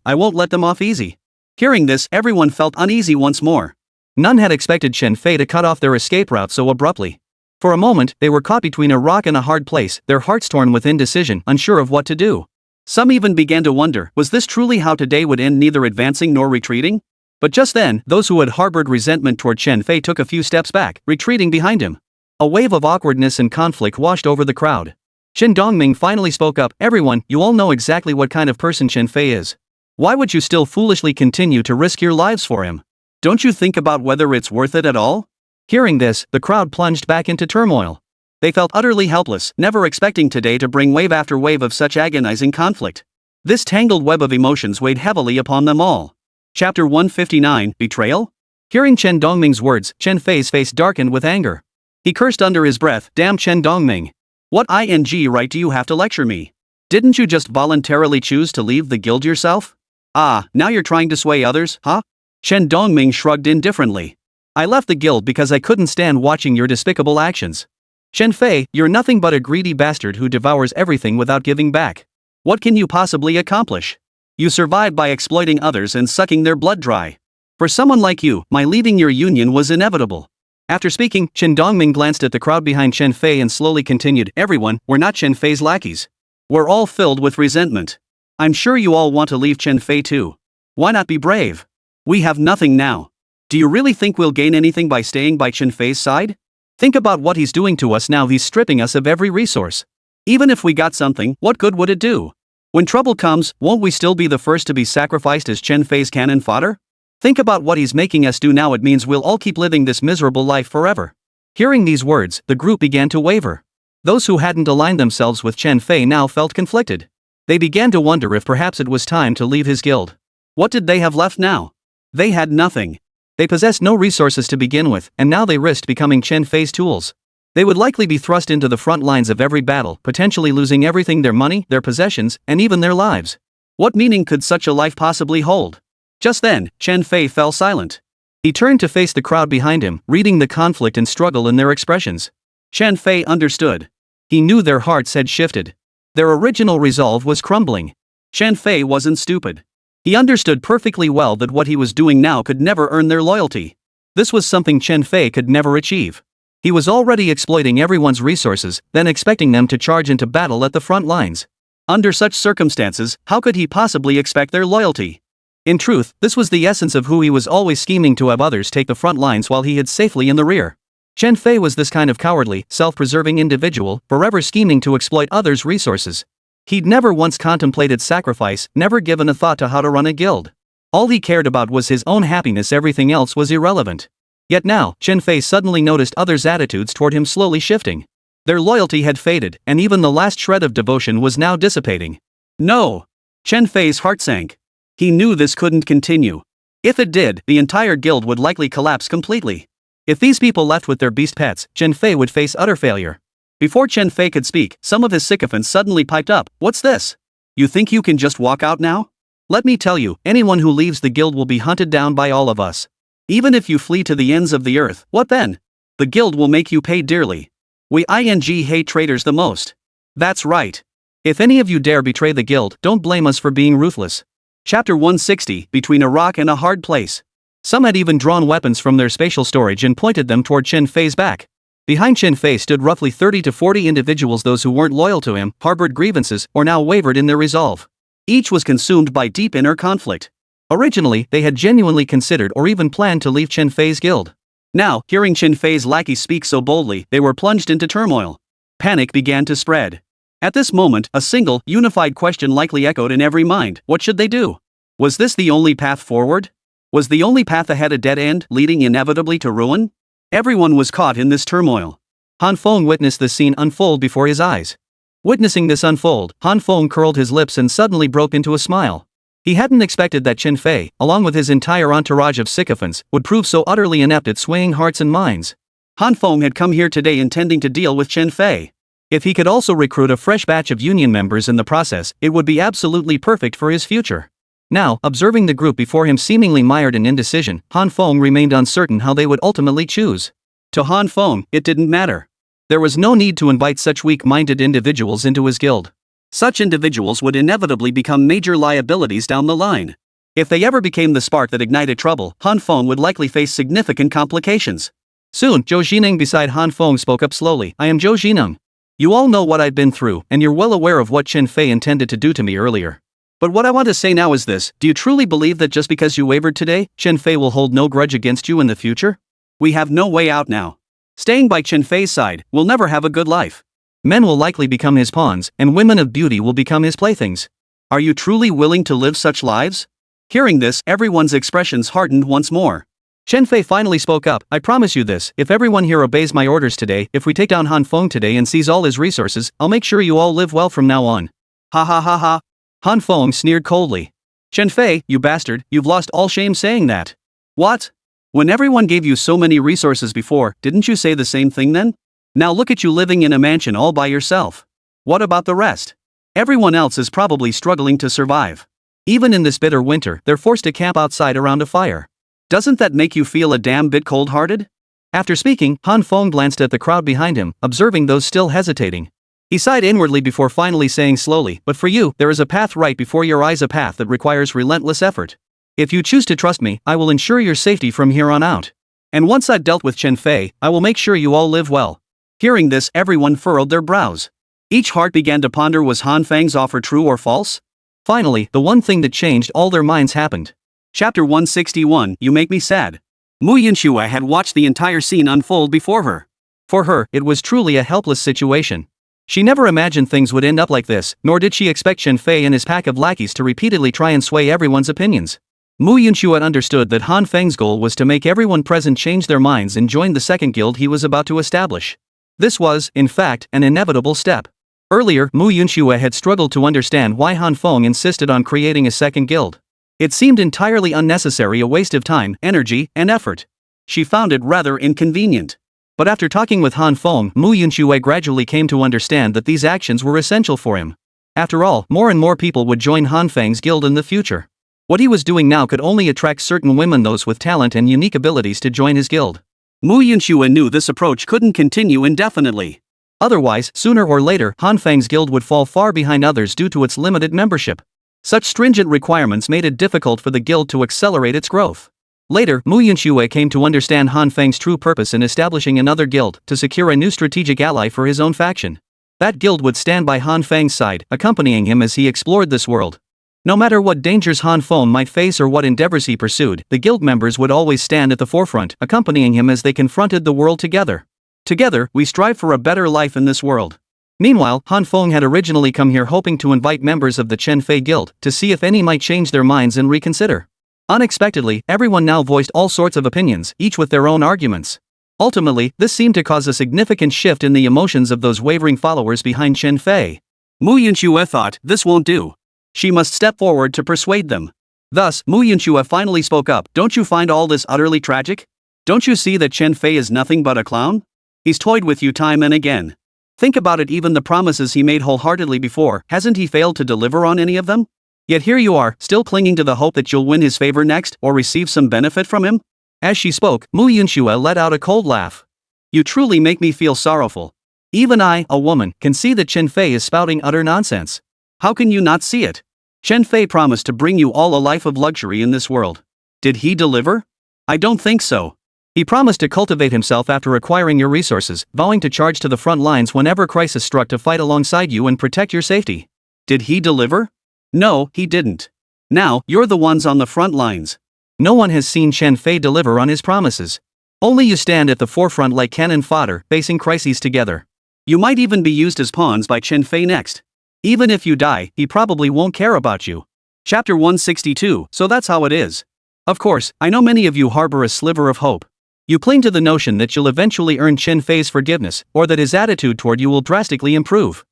I won't let them off easy." Hearing this, everyone felt uneasy once more. None had expected Chen Fei to cut off their escape route so abruptly. For a moment, they were caught between a rock and a hard place, their hearts torn with indecision, unsure of what to do. Some even began to wonder, was this truly how today would end, neither advancing nor retreating? But just then, those who had harbored resentment toward Chen Fei took a few steps back, retreating behind him. A wave of awkwardness and conflict washed over the crowd. Chen Dongming finally spoke up, "Everyone, you all know exactly what kind of person Chen Fei is. Why would you still foolishly continue to risk your lives for him? Don't you think about whether it's worth it at all?" Hearing this, the crowd plunged back into turmoil. They felt utterly helpless, never expecting today to bring wave after wave of such agonizing conflict. This tangled web of emotions weighed heavily upon them all. Chapter 159, Betrayal? Hearing Chen Dongming's words, Chen Fei's face darkened with anger. He cursed under his breath, "Damn Chen Dongming. What right do you have to lecture me? Didn't you just voluntarily choose to leave the guild yourself? Ah, now you're trying to sway others, huh?" Chen Dongming shrugged indifferently. "I left the guild because I couldn't stand watching your despicable actions. Chen Fei, you're nothing but a greedy bastard who devours everything without giving back. What can you possibly accomplish? You survived by exploiting others and sucking their blood dry. For someone like you, my leaving your union was inevitable." After speaking, Chen Dongming glanced at the crowd behind Chen Fei and slowly continued, "Everyone, we're not Chen Fei's lackeys. We're all filled with resentment. I'm sure you all want to leave Chen Fei too. Why not be brave? We have nothing now. Do you really think we'll gain anything by staying by Chen Fei's side? Think about what he's doing to us now. He's stripping us of every resource. Even if we got something, what good would it do? When trouble comes, won't we still be the first to be sacrificed as Chen Fei's cannon fodder? Think about what he's making us do now. It means we'll all keep living this miserable life forever." Hearing these words, the group began to waver. Those who hadn't aligned themselves with Chen Fei now felt conflicted. They began to wonder if perhaps it was time to leave his guild. What did they have left now? They had nothing. They possessed no resources to begin with, and now they risked becoming Chen Fei's tools. They would likely be thrust into the front lines of every battle, potentially losing everything: their money, their possessions, and even their lives. What meaning could such a life possibly hold? Just then, Chen Fei fell silent. He turned to face the crowd behind him, reading the conflict and struggle in their expressions. Chen Fei understood. He knew their hearts had shifted. Their original resolve was crumbling. Chen Fei wasn't stupid. He understood perfectly well that what he was doing now could never earn their loyalty. This was something Chen Fei could never achieve. He was already exploiting everyone's resources, then expecting them to charge into battle at the front lines. Under such circumstances, how could he possibly expect their loyalty? In truth, this was the essence of who he was always scheming to have others take the front lines while he hid safely in the rear. Chen Fei was this kind of cowardly, self-preserving individual, forever scheming to exploit others' resources. He'd never once contemplated sacrifice, never given a thought to how to run a guild. All he cared about was his own happiness, everything else was irrelevant. Yet now, Chen Fei suddenly noticed others' attitudes toward him slowly shifting. Their loyalty had faded, and even the last shred of devotion was now dissipating. No! Chen Fei's heart sank. He knew this couldn't continue. If it did, the entire guild would likely collapse completely. If these people left with their beast pets, Chen Fei would face utter failure. Before Chen Fei could speak, some of his sycophants suddenly piped up, "What's this? You think you can just walk out now? Let me tell you, anyone who leaves the guild will be hunted down by all of us. Even if you flee to the ends of the earth, what then? The guild will make you pay dearly. We hate traitors the most. That's right. If any of you dare betray the guild, don't blame us for being ruthless." Chapter 160, Between a Rock and a Hard Place. Some had even drawn weapons from their spatial storage and pointed them toward Chen Fei's back. Behind Chen Fei stood roughly 30 to 40 individuals, those who weren't loyal to him, harbored grievances, or now wavered in their resolve. Each was consumed by deep inner conflict. Originally, they had genuinely considered or even planned to leave Chen Fei's guild. Now, hearing Chen Fei's lackey speak so boldly, they were plunged into turmoil. Panic began to spread. At this moment, a single, unified question likely echoed in every mind: what should they do? Was this the only path forward? Was the only path ahead a dead end, leading inevitably to ruin? Everyone was caught in this turmoil. Han Feng witnessed the scene unfold before his eyes. Witnessing this unfold, Han Feng curled his lips and suddenly broke into a smile. He hadn't expected that Chen Fei, along with his entire entourage of sycophants, would prove so utterly inept at swaying hearts and minds. Han Feng had come here today intending to deal with Chen Fei. If he could also recruit a fresh batch of union members in the process, it would be absolutely perfect for his future. Now, observing the group before him seemingly mired in indecision, Han Feng remained uncertain how they would ultimately choose. To Han Feng, it didn't matter. There was no need to invite such weak-minded individuals into his guild. Such individuals would inevitably become major liabilities down the line. If they ever became the spark that ignited trouble, Han Feng would likely face significant complications. Soon, Zhou Jineng beside Han Feng spoke up slowly. "I am Zhou Jineng. You all know what I've been through, and you're well aware of what Chen Fei intended to do to me earlier. But what I want to say now is this: do you truly believe that just because you wavered today, Chen Fei will hold no grudge against you in the future? We have no way out now. Staying by Chen Fei's side, we'll never have a good life. Men will likely become his pawns, and women of beauty will become his playthings. Are you truly willing to live such lives?" Hearing this, everyone's expressions hardened once more. Chen Fei finally spoke up. "I promise you this, if everyone here obeys my orders today, if we take down Han Feng today and seize all his resources, I'll make sure you all live well from now on." Ha ha ha ha. Han Feng sneered coldly. "Chen Fei, you bastard, you've lost all shame saying that. What? When everyone gave you so many resources before, didn't you say the same thing then? Now look at you living in a mansion all by yourself. What about the rest? Everyone else is probably struggling to survive. Even in this bitter winter, they're forced to camp outside around a fire. Doesn't that make you feel a damn bit cold-hearted?" After speaking, Han Feng glanced at the crowd behind him, observing those still hesitating. He sighed inwardly before finally saying slowly, "But for you, there is a path right before your eyes, a path that requires relentless effort. If you choose to trust me, I will ensure your safety from here on out. And once I've dealt with Chen Fei, I will make sure you all live well." Hearing this, everyone furrowed their brows. Each heart began to ponder, was Han Feng's offer true or false? Finally, the one thing that changed all their minds happened. Chapter 161, You Make Me Sad. Mu Yinxue had watched the entire scene unfold before her. For her, it was truly a helpless situation. She never imagined things would end up like this, nor did she expect Chen Fei and his pack of lackeys to repeatedly try and sway everyone's opinions. Mu Yinxue understood that Han Feng's goal was to make everyone present change their minds and join the second guild he was about to establish. This was, in fact, an inevitable step. Earlier, Mu Yinxue had struggled to understand why Han Feng insisted on creating a second guild. It seemed entirely unnecessary, a waste of time, energy, and effort. She found it rather inconvenient. But after talking with Han Feng, Mu Yinxue gradually came to understand that these actions were essential for him. After all, more and more people would join Han Feng's guild in the future. What he was doing now could only attract certain women, those with talent and unique abilities, to join his guild. Mu Yinxue knew this approach couldn't continue indefinitely. Otherwise, sooner or later, Han Feng's guild would fall far behind others due to its limited membership. Such stringent requirements made it difficult for the guild to accelerate its growth. Later, Mu Yunxue came to understand Han Feng's true purpose in establishing another guild to secure a new strategic ally for his own faction. That guild would stand by Han Feng's side, accompanying him as he explored this world. No matter what dangers Han Feng might face or what endeavors he pursued, the guild members would always stand at the forefront, accompanying him as they confronted the world together. Together, we strive for a better life in this world. Meanwhile, Han Feng had originally come here hoping to invite members of the Chen Fei Guild to see if any might change their minds and reconsider. Unexpectedly, everyone now voiced all sorts of opinions, each with their own arguments. Ultimately, this seemed to cause a significant shift in the emotions of those wavering followers behind Chen Fei. Mu Yunxue thought, this won't do. She must step forward to persuade them. Thus, Mu Yunxue finally spoke up, don't you find all this utterly tragic? Don't you see that Chen Fei is nothing but a clown? He's toyed with you time and again. Think about it, even the promises he made wholeheartedly before, hasn't he failed to deliver on any of them? Yet here you are, still clinging to the hope that you'll win his favor next, or receive some benefit from him? As she spoke, Mu Yunxue let out a cold laugh. You truly make me feel sorrowful. Even I, a woman, can see that Chen Fei is spouting utter nonsense. How can you not see it? Chen Fei promised to bring you all a life of luxury in this world. Did he deliver? I don't think so. He promised to cultivate himself after acquiring your resources, vowing to charge to the front lines whenever crisis struck to fight alongside you and protect your safety. Did he deliver? No, he didn't. Now, you're the ones on the front lines. No one has seen Chen Fei deliver on his promises. Only you stand at the forefront like cannon fodder, facing crises together. You might even be used as pawns by Chen Fei next. Even if you die, he probably won't care about you. Chapter 162, so that's how it is. Of course, I know many of you harbor a sliver of hope. You cling to the notion that you'll eventually earn Chen Fei's forgiveness, or that his attitude toward you will drastically improve.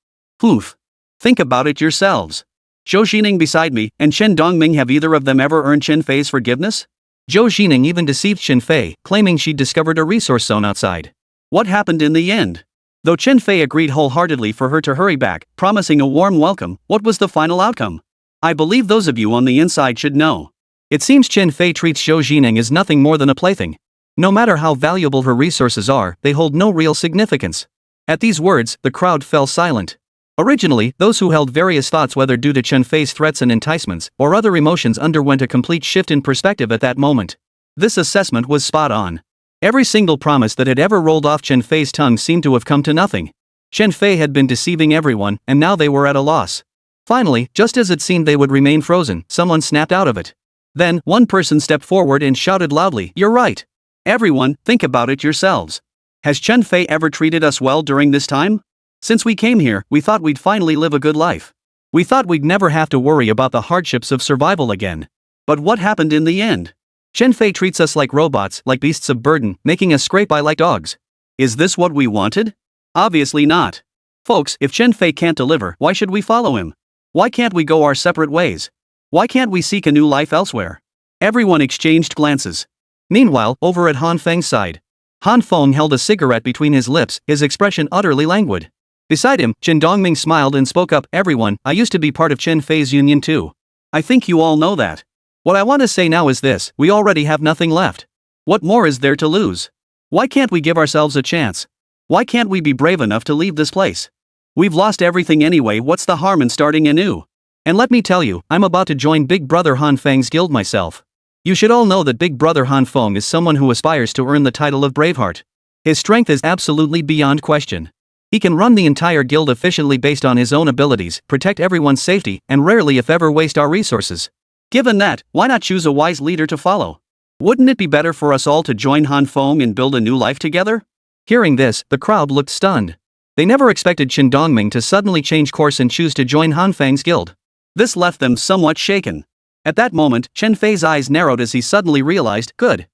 Oof. Think about it yourselves. Zhou Xining beside me, and Chen Dongming, have either of them ever earned Chen Fei's forgiveness? Zhou Xining even deceived Chen Fei, claiming she'd discovered a resource zone outside. What happened in the end? Though Chen Fei agreed wholeheartedly for her to hurry back, promising a warm welcome, what was the final outcome? I believe those of you on the inside should know. It seems Chen Fei treats Zhou Xining as nothing more than a plaything. No matter how valuable her resources are, they hold no real significance. At these words, the crowd fell silent. Originally, those who held various thoughts, whether due to Chen Fei's threats and enticements, or other emotions, underwent a complete shift in perspective at that moment. This assessment was spot on. Every single promise that had ever rolled off Chen Fei's tongue seemed to have come to nothing. Chen Fei had been deceiving everyone, and now they were at a loss. Finally, just as it seemed they would remain frozen, someone snapped out of it. Then, one person stepped forward and shouted loudly, "You're right. Everyone, think about it yourselves. Has Chen Fei ever treated us well during this time? Since we came here, we thought we'd finally live a good life. We thought we'd never have to worry about the hardships of survival again. But what happened in the end? Chen Fei treats us like robots, like beasts of burden, making us scrape by like dogs. Is this what we wanted? Obviously not. Folks, if Chen Fei can't deliver, why should we follow him? Why can't we go our separate ways? Why can't we seek a new life elsewhere? Everyone exchanged glances. Meanwhile, over at Han Feng's side, Han Feng held a cigarette between his lips, his expression utterly languid. Beside him, Chen Dongming smiled and spoke up, "Everyone, I used to be part of Chen Fei's union too. I think you all know that. What I want to say now is this: we already have nothing left. What more is there to lose? Why can't we give ourselves a chance? Why can't we be brave enough to leave this place? We've lost everything anyway, what's the harm in starting anew? And let me tell you, I'm about to join Big Brother Han Feng's guild myself. You should all know that Big Brother Han Feng is someone who aspires to earn the title of Braveheart. His strength is absolutely beyond question. He can run the entire guild efficiently based on his own abilities, protect everyone's safety, and rarely if ever waste our resources. Given that, why not choose a wise leader to follow? Wouldn't it be better for us all to join Han Feng and build a new life together?" Hearing this, the crowd looked stunned. They never expected Chen Dongming to suddenly change course and choose to join Han Feng's guild. This left them somewhat shaken. At that moment, Chen Fei's eyes narrowed as he suddenly realized, Good.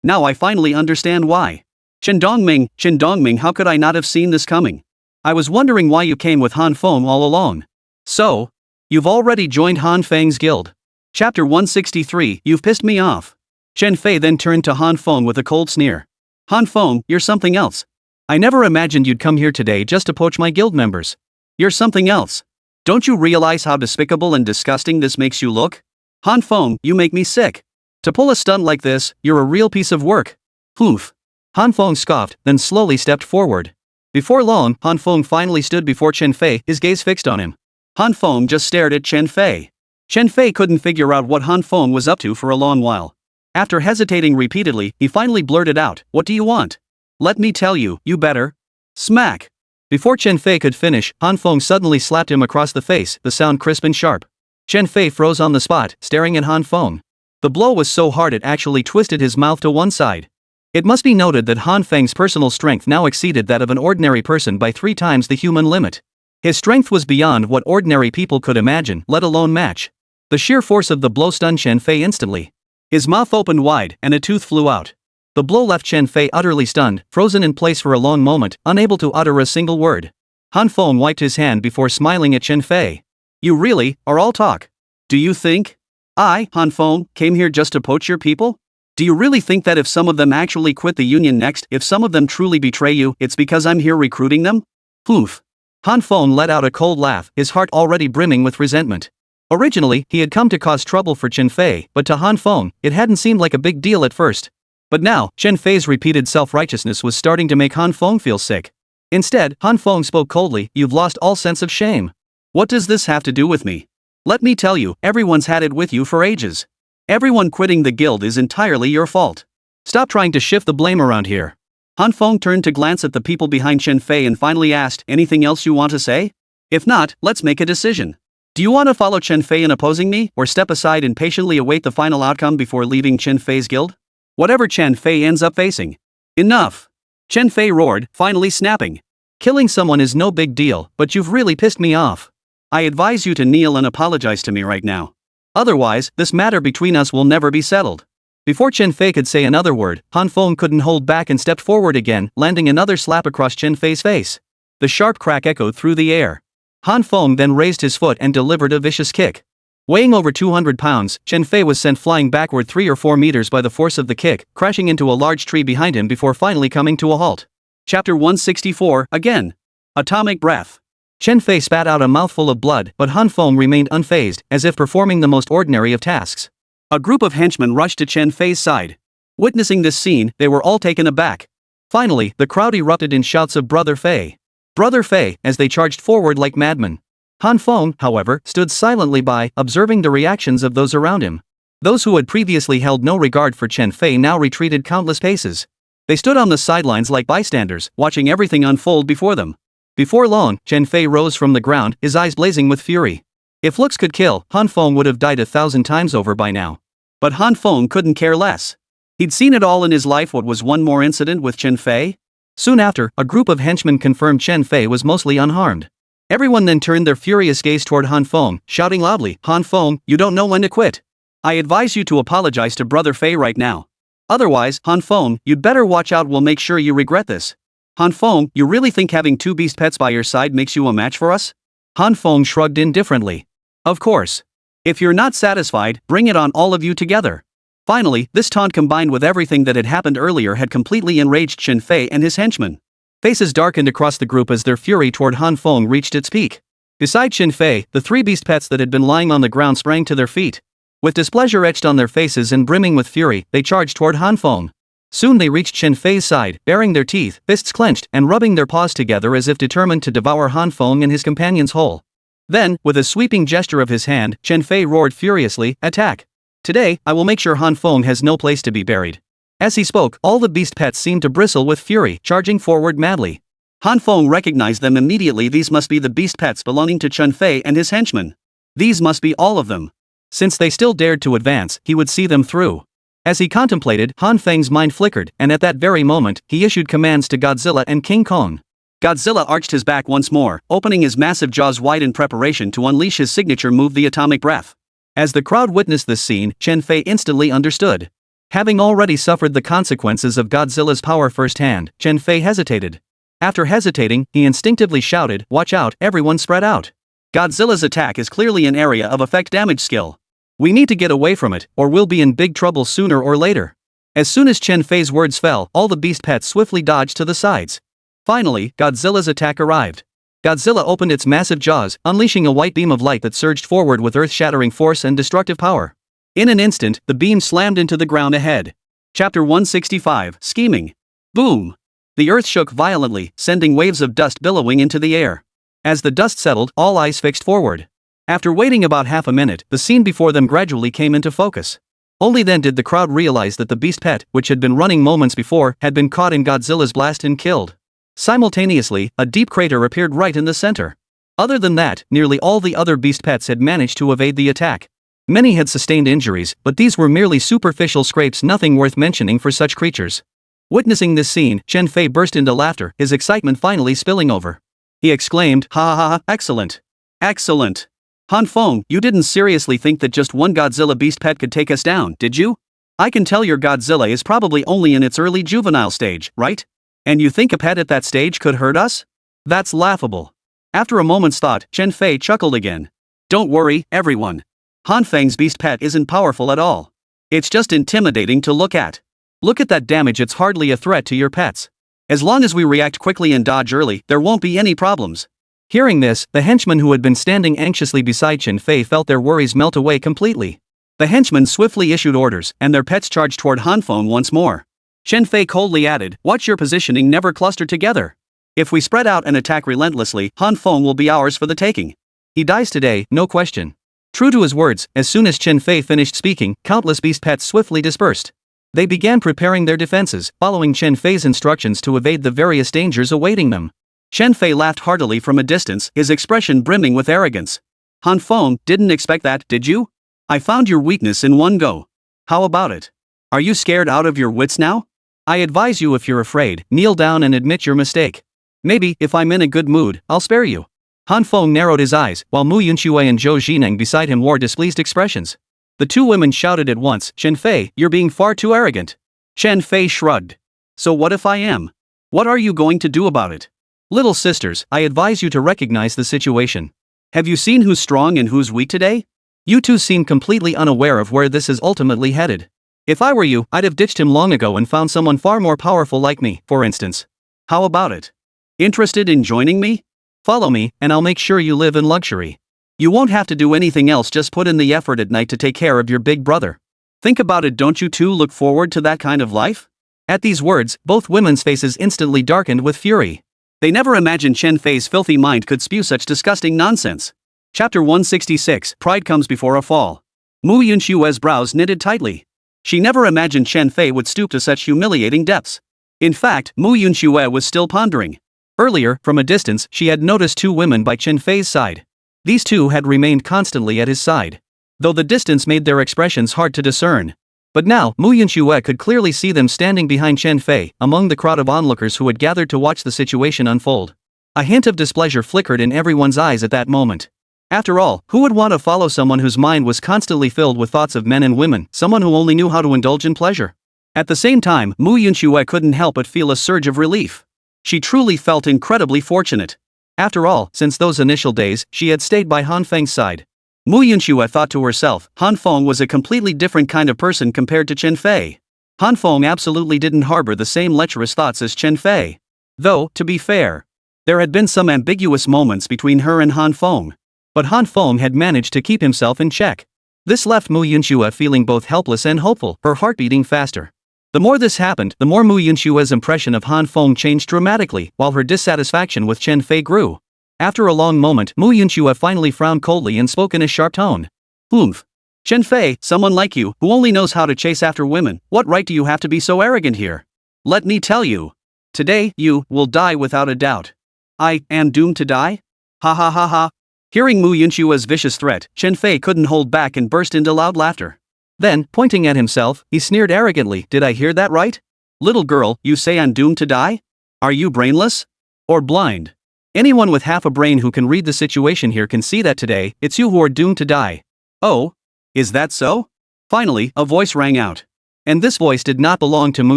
Now I finally understand why. Chen Dongming, how could I not have seen this coming? I was wondering why you came with Han Feng all along. So, you've already joined Han Feng's guild. Chapter 163, You've pissed me off. Chen Fei then turned to Han Feng with a cold sneer. Han Feng, you're something else. I never imagined you'd come here today just to poach my guild members. You're something else. Don't you realize how despicable and disgusting this makes you look? Han Feng, you make me sick. To pull a stunt like this, you're a real piece of work. Oof. Han Feng scoffed, then slowly stepped forward. Before long, Han Feng finally stood before Chen Fei, his gaze fixed on him. Han Feng just stared at Chen Fei. Chen Fei couldn't figure out what Han Feng was up to for a long while. After hesitating repeatedly, he finally blurted out, "What do you want?" "Let me tell you, you better." Smack! Before Chen Fei could finish, Han Feng suddenly slapped him across the face, the sound crisp and sharp. Chen Fei froze on the spot, staring at Han Feng. The blow was so hard it actually twisted his mouth to one side. It must be noted that Han Feng's personal strength now exceeded that of an ordinary person by 3 times the human limit. His strength was beyond what ordinary people could imagine, let alone match. The sheer force of the blow stunned Chen Fei instantly. His mouth opened wide, and a tooth flew out. The blow left Chen Fei utterly stunned, frozen in place for a long moment, unable to utter a single word. Han Feng wiped his hand before smiling at Chen Fei. "You really are all talk. Do you think I, Han Feng, came here just to poach your people? Do you really think that if some of them actually quit the Union next, if some of them truly betray you, it's because I'm here recruiting them?" Oof. Han Feng let out a cold laugh, his heart already brimming with resentment. Originally, he had come to cause trouble for Chen Fei, but to Han Feng, it hadn't seemed like a big deal at first. But now, Chen Fei's repeated self-righteousness was starting to make Han Feng feel sick. Instead, Han Feng spoke coldly, "You've lost all sense of shame." "What does this have to do with me? Let me tell you, everyone's had it with you for ages. Everyone quitting the guild is entirely your fault. Stop trying to shift the blame around here." Han Feng turned to glance at the people behind Chen Fei and finally asked, "Anything else you want to say? If not, let's make a decision. Do you want to follow Chen Fei in opposing me, or step aside and patiently await the final outcome before leaving Chen Fei's guild? Whatever Chen Fei ends up facing." "Enough!" Chen Fei roared, finally snapping. "Killing someone is no big deal, but you've really pissed me off. I advise you to kneel and apologize to me right now. Otherwise, this matter between us will never be settled." Before Chen Fei could say another word, Han Feng couldn't hold back and stepped forward again, landing another slap across Chen Fei's face. The sharp crack echoed through the air. Han Feng then raised his foot and delivered a vicious kick. Weighing over 200 pounds, Chen Fei was sent flying backward 3 or 4 meters by the force of the kick, crashing into a large tree behind him before finally coming to a halt. Chapter 164, again. Atomic breath. Chen Fei spat out a mouthful of blood, but Han Feng remained unfazed, as if performing the most ordinary of tasks. A group of henchmen rushed to Chen Fei's side. Witnessing this scene, they were all taken aback. Finally, the crowd erupted in shouts of "Brother Fei! Brother Fei!" as they charged forward like madmen. Han Feng, however, stood silently by, observing the reactions of those around him. Those who had previously held no regard for Chen Fei now retreated countless paces. They stood on the sidelines like bystanders, watching everything unfold before them. Before long, Chen Fei rose from the ground, his eyes blazing with fury. If looks could kill, Han Feng would have died 1,000 times over by now. But Han Feng couldn't care less. He'd seen it all in his life. What was one more incident with Chen Fei? Soon after, a group of henchmen confirmed Chen Fei was mostly unharmed. Everyone then turned their furious gaze toward Han Feng, shouting loudly, "Han Feng, you don't know when to quit. I advise you to apologize to Brother Fei right now. Otherwise, Han Feng, you'd better watch out. We'll make sure you regret this." "Han Feng, you really think having 2 beast pets by your side makes you a match for us?" Han Feng shrugged indifferently. "Of course. If you're not satisfied, bring it on, all of you together." Finally, this taunt combined with everything that had happened earlier had completely enraged Chen Fei and his henchmen. Faces darkened across the group as their fury toward Han Feng reached its peak. Beside Chen Fei, the 3 beast pets that had been lying on the ground sprang to their feet. With displeasure etched on their faces and brimming with fury, they charged toward Han Feng. Soon they reached Chen Fei's side, baring their teeth, fists clenched, and rubbing their paws together as if determined to devour Han Feng and his companions whole. Then, with a sweeping gesture of his hand, Chen Fei roared furiously, "Attack! Today, I will make sure Han Feng has no place to be buried." As he spoke, all the beast pets seemed to bristle with fury, charging forward madly. Han Feng recognized them immediately. These must be the beast pets belonging to Chen Fei and his henchmen. These must be all of them. Since they still dared to advance, he would see them through. As he contemplated, Han Feng's mind flickered, and at that very moment, he issued commands to Godzilla and King Kong. Godzilla arched his back once more, opening his massive jaws wide in preparation to unleash his signature move, the atomic breath. As the crowd witnessed this scene, Chen Fei instantly understood. Having already suffered the consequences of Godzilla's power firsthand, Chen Fei hesitated. After hesitating, he instinctively shouted, "Watch out, everyone spread out. Godzilla's attack is clearly an area of effect damage skill. We need to get away from it, or we'll be in big trouble sooner or later." As soon as Chen Fei's words fell, all the beast pets swiftly dodged to the sides. Finally, Godzilla's attack arrived. Godzilla opened its massive jaws, unleashing a white beam of light that surged forward with earth-shattering force and destructive power. In an instant, the beam slammed into the ground ahead. Chapter 165, Scheming. Boom! The earth shook violently, sending waves of dust billowing into the air. As the dust settled, all eyes fixed forward. After waiting about half a minute, the scene before them gradually came into focus. Only then did the crowd realize that the beast pet, which had been running moments before, had been caught in Godzilla's blast and killed. Simultaneously, a deep crater appeared right in the center. Other than that, nearly all the other beast pets had managed to evade the attack. Many had sustained injuries, but these were merely superficial scrapes, nothing worth mentioning for such creatures. Witnessing this scene, Chen Fei burst into laughter, his excitement finally spilling over. He exclaimed, "Ha ha ha, excellent! Excellent! Han Feng, you didn't seriously think that just one Godzilla beast pet could take us down, did you? I can tell your Godzilla is probably only in its early juvenile stage, right? And you think a pet at that stage could hurt us? That's laughable." After a moment's thought, Chen Fei chuckled again. "Don't worry, everyone. Han Feng's beast pet isn't powerful at all. It's just intimidating to look at. Look at that damage, it's hardly a threat to your pets. As long as we react quickly and dodge early, there won't be any problems." Hearing this, the henchmen who had been standing anxiously beside Chen Fei felt their worries melt away completely. The henchmen swiftly issued orders, and their pets charged toward Han Feng once more. Chen Fei coldly added, "Watch your positioning, never cluster together. If we spread out and attack relentlessly, Han Feng will be ours for the taking. He dies today, no question." True to his words, as soon as Chen Fei finished speaking, countless beast pets swiftly dispersed. They began preparing their defenses, following Chen Fei's instructions to evade the various dangers awaiting them. Chen Fei laughed heartily from a distance, his expression brimming with arrogance. "Han Feng, didn't expect that, did you? I found your weakness in one go. How about it? Are you scared out of your wits now? I advise you, if you're afraid, kneel down and admit your mistake. Maybe, if I'm in a good mood, I'll spare you." Han Feng narrowed his eyes, while Mu Yunxue and Zhou Jineng beside him wore displeased expressions. The two women shouted at once, "Chen Fei, you're being far too arrogant." Chen Fei shrugged. "So what if I am? What are you going to do about it? Little sisters, I advise you to recognize the situation. Have you seen who's strong and who's weak today? You two seem completely unaware of where this is ultimately headed. If I were you, I'd have ditched him long ago and found someone far more powerful like me, for instance. How about it? Interested in joining me? Follow me, and I'll make sure you live in luxury. You won't have to do anything else, just put in the effort at night to take care of your big brother. Think about it, don't you two look forward to that kind of life?" At these words, both women's faces instantly darkened with fury. They never imagined Chen Fei's filthy mind could spew such disgusting nonsense. Chapter 166, Pride Comes Before a Fall. Mu Yunshue's brows knitted tightly. She never imagined Chen Fei would stoop to such humiliating depths. In fact, Mu Yunxue was still pondering. Earlier, from a distance, she had noticed two women by Chen Fei's side. These two had remained constantly at his side, though the distance made their expressions hard to discern. But now, Mu Yunxue could clearly see them standing behind Chen Fei, among the crowd of onlookers who had gathered to watch the situation unfold. A hint of displeasure flickered in everyone's eyes at that moment. After all, who would want to follow someone whose mind was constantly filled with thoughts of men and women, someone who only knew how to indulge in pleasure? At the same time, Mu Yunxue couldn't help but feel a surge of relief. She truly felt incredibly fortunate. After all, since those initial days, she had stayed by Han Feng's side. Mu Yunxue thought to herself, Han Feng was a completely different kind of person compared to Chen Fei. Han Feng absolutely didn't harbor the same lecherous thoughts as Chen Fei. Though, to be fair, there had been some ambiguous moments between her and Han Feng. But Han Feng had managed to keep himself in check. This left Mu Yunxue feeling both helpless and hopeful, her heart beating faster. The more this happened, the more Mu Yunshue's impression of Han Feng changed dramatically, while her dissatisfaction with Chen Fei grew. After a long moment, Mu Yunxue finally frowned coldly and spoke in a sharp tone. "Oomph. Chen Fei, someone like you, who only knows how to chase after women, what right do you have to be so arrogant here? Let me tell you. Today, you will die without a doubt." "I am doomed to die? Ha ha ha ha." Hearing Mu Yunshue's vicious threat, Chen Fei couldn't hold back and burst into loud laughter. Then, pointing at himself, he sneered arrogantly, "Did I hear that right? Little girl, you say I'm doomed to die? Are you brainless? Or blind? Anyone with half a brain who can read the situation here can see that today, it's you who are doomed to die." "Oh? Is that so?" Finally, a voice rang out. And this voice did not belong to Mu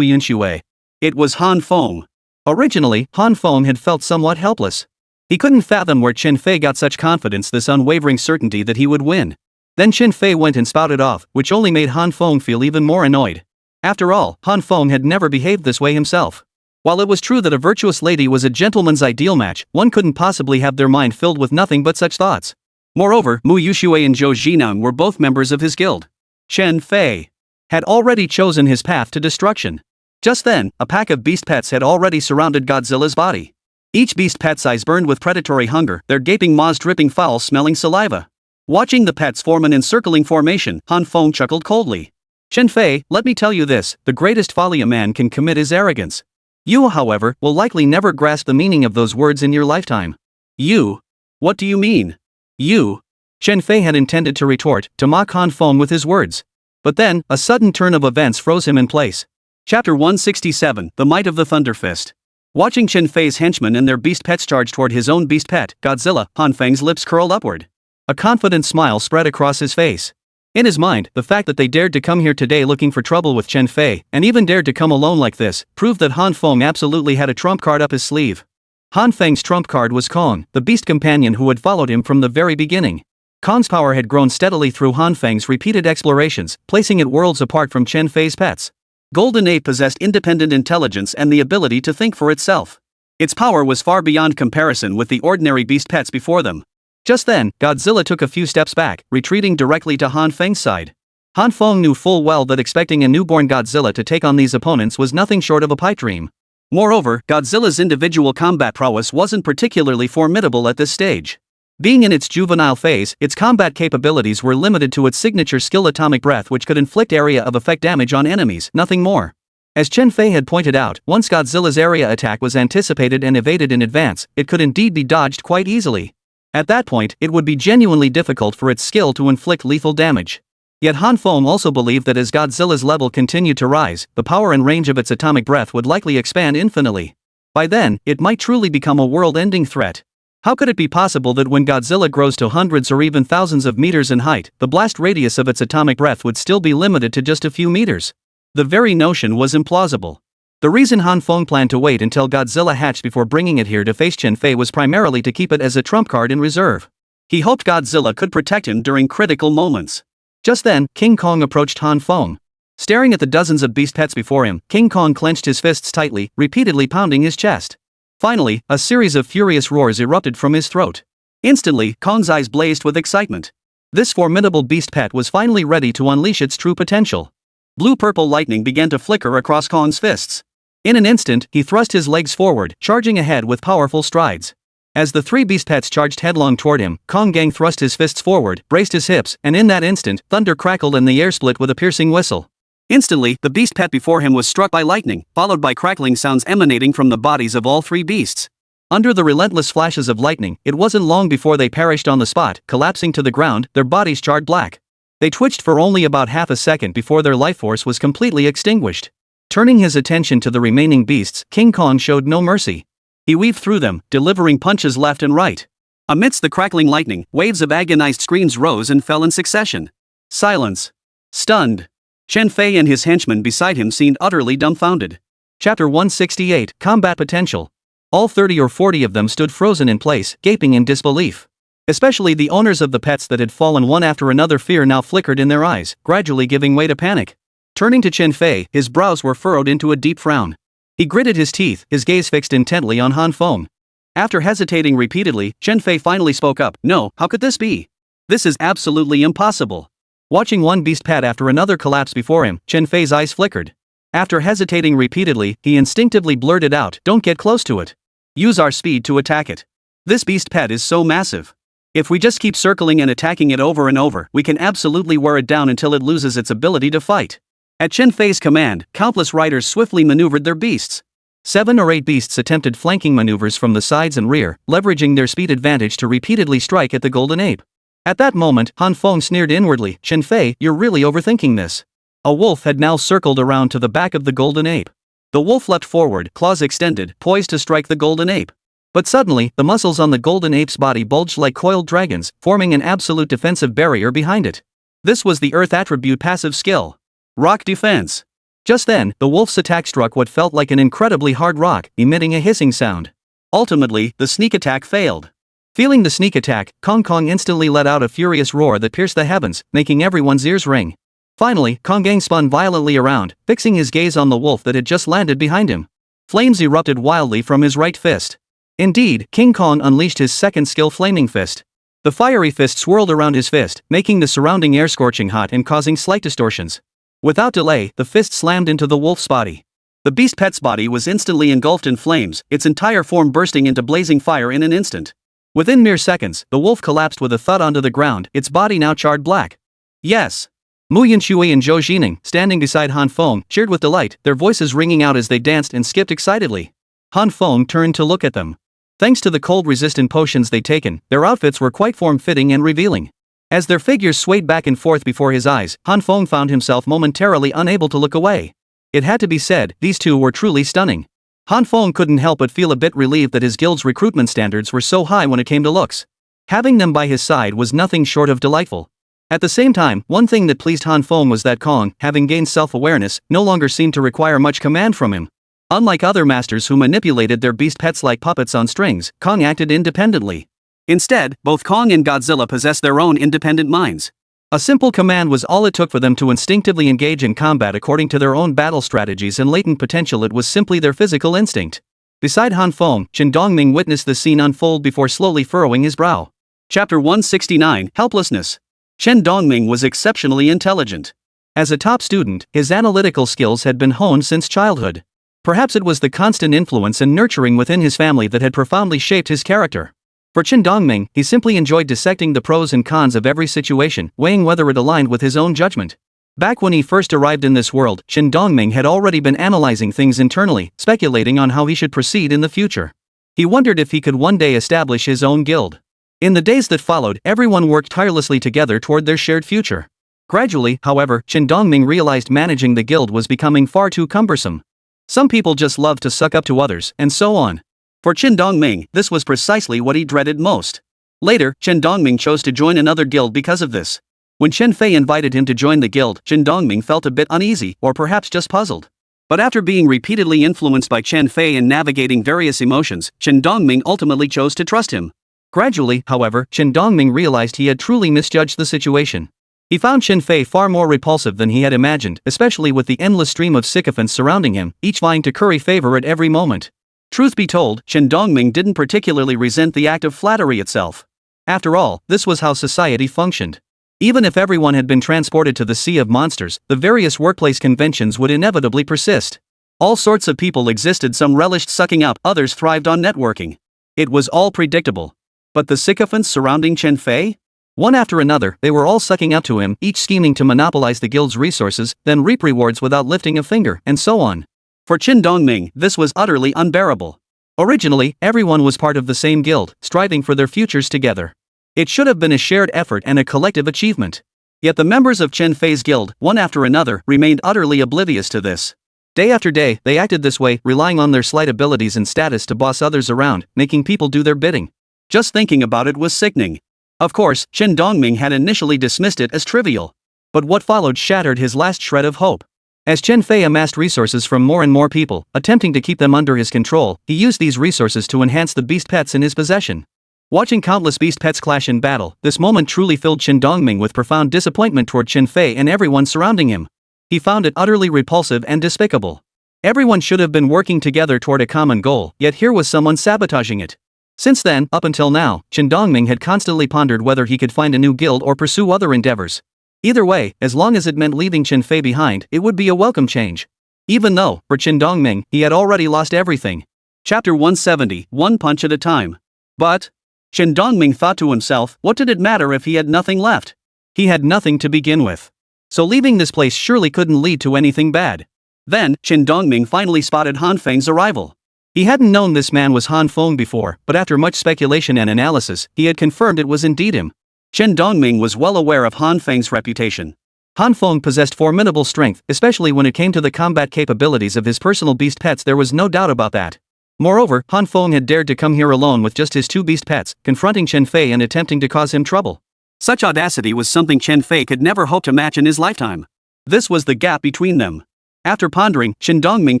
Yunxue. It was Han Feng. Originally, Han Feng had felt somewhat helpless. He couldn't fathom where Chen Fei got such confidence, this unwavering certainty that he would win. Then Chen Fei went and spouted off, which only made Han Feng feel even more annoyed. After all, Han Feng had never behaved this way himself. While it was true that a virtuous lady was a gentleman's ideal match, one couldn't possibly have their mind filled with nothing but such thoughts. Moreover, Mu Yuxue and Zhou Jineng were both members of his guild. Chen Fei had already chosen his path to destruction. Just then, a pack of beast pets had already surrounded Godzilla's body. Each beast pet's eyes burned with predatory hunger, their gaping maws dripping foul-smelling saliva. Watching the pets form an encircling formation, Han Feng chuckled coldly. Chen Fei, let me tell you this, the greatest folly a man can commit is arrogance. You, however, will likely never grasp the meaning of those words in your lifetime. You? What do you mean? You? Chen Fei had intended to retort, to mock Han Feng with his words. But then, a sudden turn of events froze him in place. Chapter 167, The Might of the Thunder Fist. Watching Chen Fei's henchmen and their beast pets charge toward his own beast pet, Godzilla, Han Feng's lips curled upward. A confident smile spread across his face. In his mind, the fact that they dared to come here today looking for trouble with Chen Fei, and even dared to come alone like this, proved that Han Feng absolutely had a trump card up his sleeve. Han Feng's trump card was Kong, the beast companion who had followed him from the very beginning. Kong's power had grown steadily through Han Feng's repeated explorations, placing it worlds apart from Chen Fei's pets. Golden Ape possessed independent intelligence and the ability to think for itself. Its power was far beyond comparison with the ordinary beast pets before them. Just then, Godzilla took a few steps back, retreating directly to Han Feng's side. Han Feng knew full well that expecting a newborn Godzilla to take on these opponents was nothing short of a pipe dream. Moreover, Godzilla's individual combat prowess wasn't particularly formidable at this stage. Being in its juvenile phase, its combat capabilities were limited to its signature skill Atomic Breath, which could inflict area of effect damage on enemies, nothing more. As Chen Fei had pointed out, once Godzilla's area attack was anticipated and evaded in advance, it could indeed be dodged quite easily. At that point, it would be genuinely difficult for its skill to inflict lethal damage. Yet Han Feng also believed that as Godzilla's level continued to rise, the power and range of its atomic breath would likely expand infinitely. By then, it might truly become a world-ending threat. How could it be possible that when Godzilla grows to hundreds or even thousands of meters in height, the blast radius of its atomic breath would still be limited to just a few meters? The very notion was implausible. The reason Han Feng planned to wait until Godzilla hatched before bringing it here to face Chen Fei was primarily to keep it as a trump card in reserve. He hoped Godzilla could protect him during critical moments. Just then, King Kong approached Han Feng. Staring at the dozens of beast pets before him, King Kong clenched his fists tightly, repeatedly pounding his chest. Finally, a series of furious roars erupted from his throat. Instantly, Kong's eyes blazed with excitement. This formidable beast pet was finally ready to unleash its true potential. Blue-purple lightning began to flicker across Kong's fists. In an instant, he thrust his legs forward, charging ahead with powerful strides. As the three beast pets charged headlong toward him, Kong Gang thrust his fists forward, braced his hips, and in that instant, thunder crackled and the air split with a piercing whistle. Instantly, the beast pet before him was struck by lightning, followed by crackling sounds emanating from the bodies of all three beasts. Under the relentless flashes of lightning, it wasn't long before they perished on the spot, collapsing to the ground, their bodies charred black. They twitched for only about half a second before their life force was completely extinguished. Turning his attention to the remaining beasts, King Kong showed no mercy. He weaved through them, delivering punches left and right. Amidst the crackling lightning, waves of agonized screams rose and fell in succession. Silence. Stunned. Chen Fei and his henchmen beside him seemed utterly dumbfounded. Chapter 168, Combat Potential. All 30 or 40 of them stood frozen in place, gaping in disbelief. Especially the owners of the pets that had fallen one after another, fear now flickered in their eyes, gradually giving way to panic. Turning to Chen Fei, his brows were furrowed into a deep frown. He gritted his teeth, his gaze fixed intently on Han Feng. After hesitating repeatedly, Chen Fei finally spoke up. No, how could this be? This is absolutely impossible. Watching one beast pet after another collapse before him, Chen Fei's eyes flickered. After hesitating repeatedly, he instinctively blurted out, "Don't get close to it. Use our speed to attack it. This beast pet is so massive. If we just keep circling and attacking it over and over, we can absolutely wear it down until it loses its ability to fight." At Chen Fei's command, countless riders swiftly maneuvered their beasts. 7 or 8 beasts attempted flanking maneuvers from the sides and rear, leveraging their speed advantage to repeatedly strike at the golden ape. At that moment, Han Feng sneered inwardly, "Chen Fei, you're really overthinking this." A wolf had now circled around to the back of the golden ape. The wolf leapt forward, claws extended, poised to strike the golden ape. But suddenly, the muscles on the golden ape's body bulged like coiled dragons, forming an absolute defensive barrier behind it. This was the Earth attribute passive skill. Rock Defense. Just then, the wolf's attack struck what felt like an incredibly hard rock, emitting a hissing sound. Ultimately, the sneak attack failed. Feeling the sneak attack, Kong Kong instantly let out a furious roar that pierced the heavens, making everyone's ears ring. Finally, Kong Gang spun violently around, fixing his gaze on the wolf that had just landed behind him. Flames erupted wildly from his right fist. Indeed, King Kong unleashed his second skill, Flaming Fist. The fiery fist swirled around his fist, making the surrounding air scorching hot and causing slight distortions. Without delay, the fist slammed into the wolf's body. The beast pet's body was instantly engulfed in flames, its entire form bursting into blazing fire in an instant. Within mere seconds, the wolf collapsed with a thud onto the ground, its body now charred black. Yes! Mu Yanshui and Zhou Jining, standing beside Han Feng, cheered with delight, their voices ringing out as they danced and skipped excitedly. Han Feng turned to look at them. Thanks to the cold-resistant potions they'd taken, their outfits were quite form-fitting and revealing. As their figures swayed back and forth before his eyes, Han Feng found himself momentarily unable to look away. It had to be said, these two were truly stunning. Han Feng couldn't help but feel a bit relieved that his guild's recruitment standards were so high when it came to looks. Having them by his side was nothing short of delightful. At the same time, one thing that pleased Han Feng was that Kong, having gained self-awareness, no longer seemed to require much command from him. Unlike other masters who manipulated their beast pets like puppets on strings, Kong acted independently. Instead, both Kong and Godzilla possessed their own independent minds. A simple command was all it took for them to instinctively engage in combat according to their own battle strategies and latent potential. It was simply their physical instinct. Beside Han Feng, Chen Dongming witnessed the scene unfold before slowly furrowing his brow. Chapter 169, Helplessness. Chen Dongming was exceptionally intelligent. As a top student, his analytical skills had been honed since childhood. Perhaps it was the constant influence and nurturing within his family that had profoundly shaped his character. For Chen Dongming, he simply enjoyed dissecting the pros and cons of every situation, weighing whether it aligned with his own judgment. Back when he first arrived in this world, Chen Dongming had already been analyzing things internally, speculating on how he should proceed in the future. He wondered if he could one day establish his own guild. In the days that followed, everyone worked tirelessly together toward their shared future. Gradually, however, Chen Dongming realized managing the guild was becoming far too cumbersome. Some people just loved to suck up to others, and so on. For Chen Dongming, this was precisely what he dreaded most. Later, Chen Dongming chose to join another guild because of this. When Chen Fei invited him to join the guild, Chen Dongming felt a bit uneasy, or perhaps just puzzled. But after being repeatedly influenced by Chen Fei and navigating various emotions, Chen Dongming ultimately chose to trust him. Gradually, however, Chen Dongming realized he had truly misjudged the situation. He found Chen Fei far more repulsive than he had imagined, especially with the endless stream of sycophants surrounding him, each vying to curry favor at every moment. Truth be told, Chen Dongming didn't particularly resent the act of flattery itself. After all, this was how society functioned. Even if everyone had been transported to the Sea of Monsters, the various workplace conventions would inevitably persist. All sorts of people existed, some relished sucking up, others thrived on networking. It was all predictable. But the sycophants surrounding Chen Fei? One after another, they were all sucking up to him, each scheming to monopolize the guild's resources, then reap rewards without lifting a finger, and so on. For Chen Dongming, this was utterly unbearable. Originally, everyone was part of the same guild, striving for their futures together. It should have been a shared effort and a collective achievement. Yet the members of Chen Fei's guild, one after another, remained utterly oblivious to this. Day after day, they acted this way, relying on their slight abilities and status to boss others around, making people do their bidding. Just thinking about it was sickening. Of course, Chen Dongming had initially dismissed it as trivial. But what followed shattered his last shred of hope. As Chen Fei amassed resources from more and more people, attempting to keep them under his control, he used these resources to enhance the beast pets in his possession. Watching countless beast pets clash in battle, this moment truly filled Chen Dongming with profound disappointment toward Chen Fei and everyone surrounding him. He found it utterly repulsive and despicable. Everyone should have been working together toward a common goal, yet here was someone sabotaging it. Since then, up until now, Chen Dongming had constantly pondered whether he could find a new guild or pursue other endeavors. Either way, as long as it meant leaving Chen Fei behind, it would be a welcome change. Even though, for Chen Dongming, he had already lost everything. Chapter 170, One Punch at a Time. But Chen Dongming thought to himself, what did it matter if he had nothing left? He had nothing to begin with. So leaving this place surely couldn't lead to anything bad. Then, Chen Dongming finally spotted Han Feng's arrival. He hadn't known this man was Han Feng before, but after much speculation and analysis, he had confirmed it was indeed him. Chen Dongming was well aware of Han Feng's reputation. Han Feng possessed formidable strength, especially when it came to the combat capabilities of his personal beast pets. There was no doubt about that. Moreover, Han Feng had dared to come here alone with just his two beast pets, confronting Chen Fei and attempting to cause him trouble. Such audacity was something Chen Fei could never hope to match in his lifetime. This was the gap between them. After pondering, Chen Dongming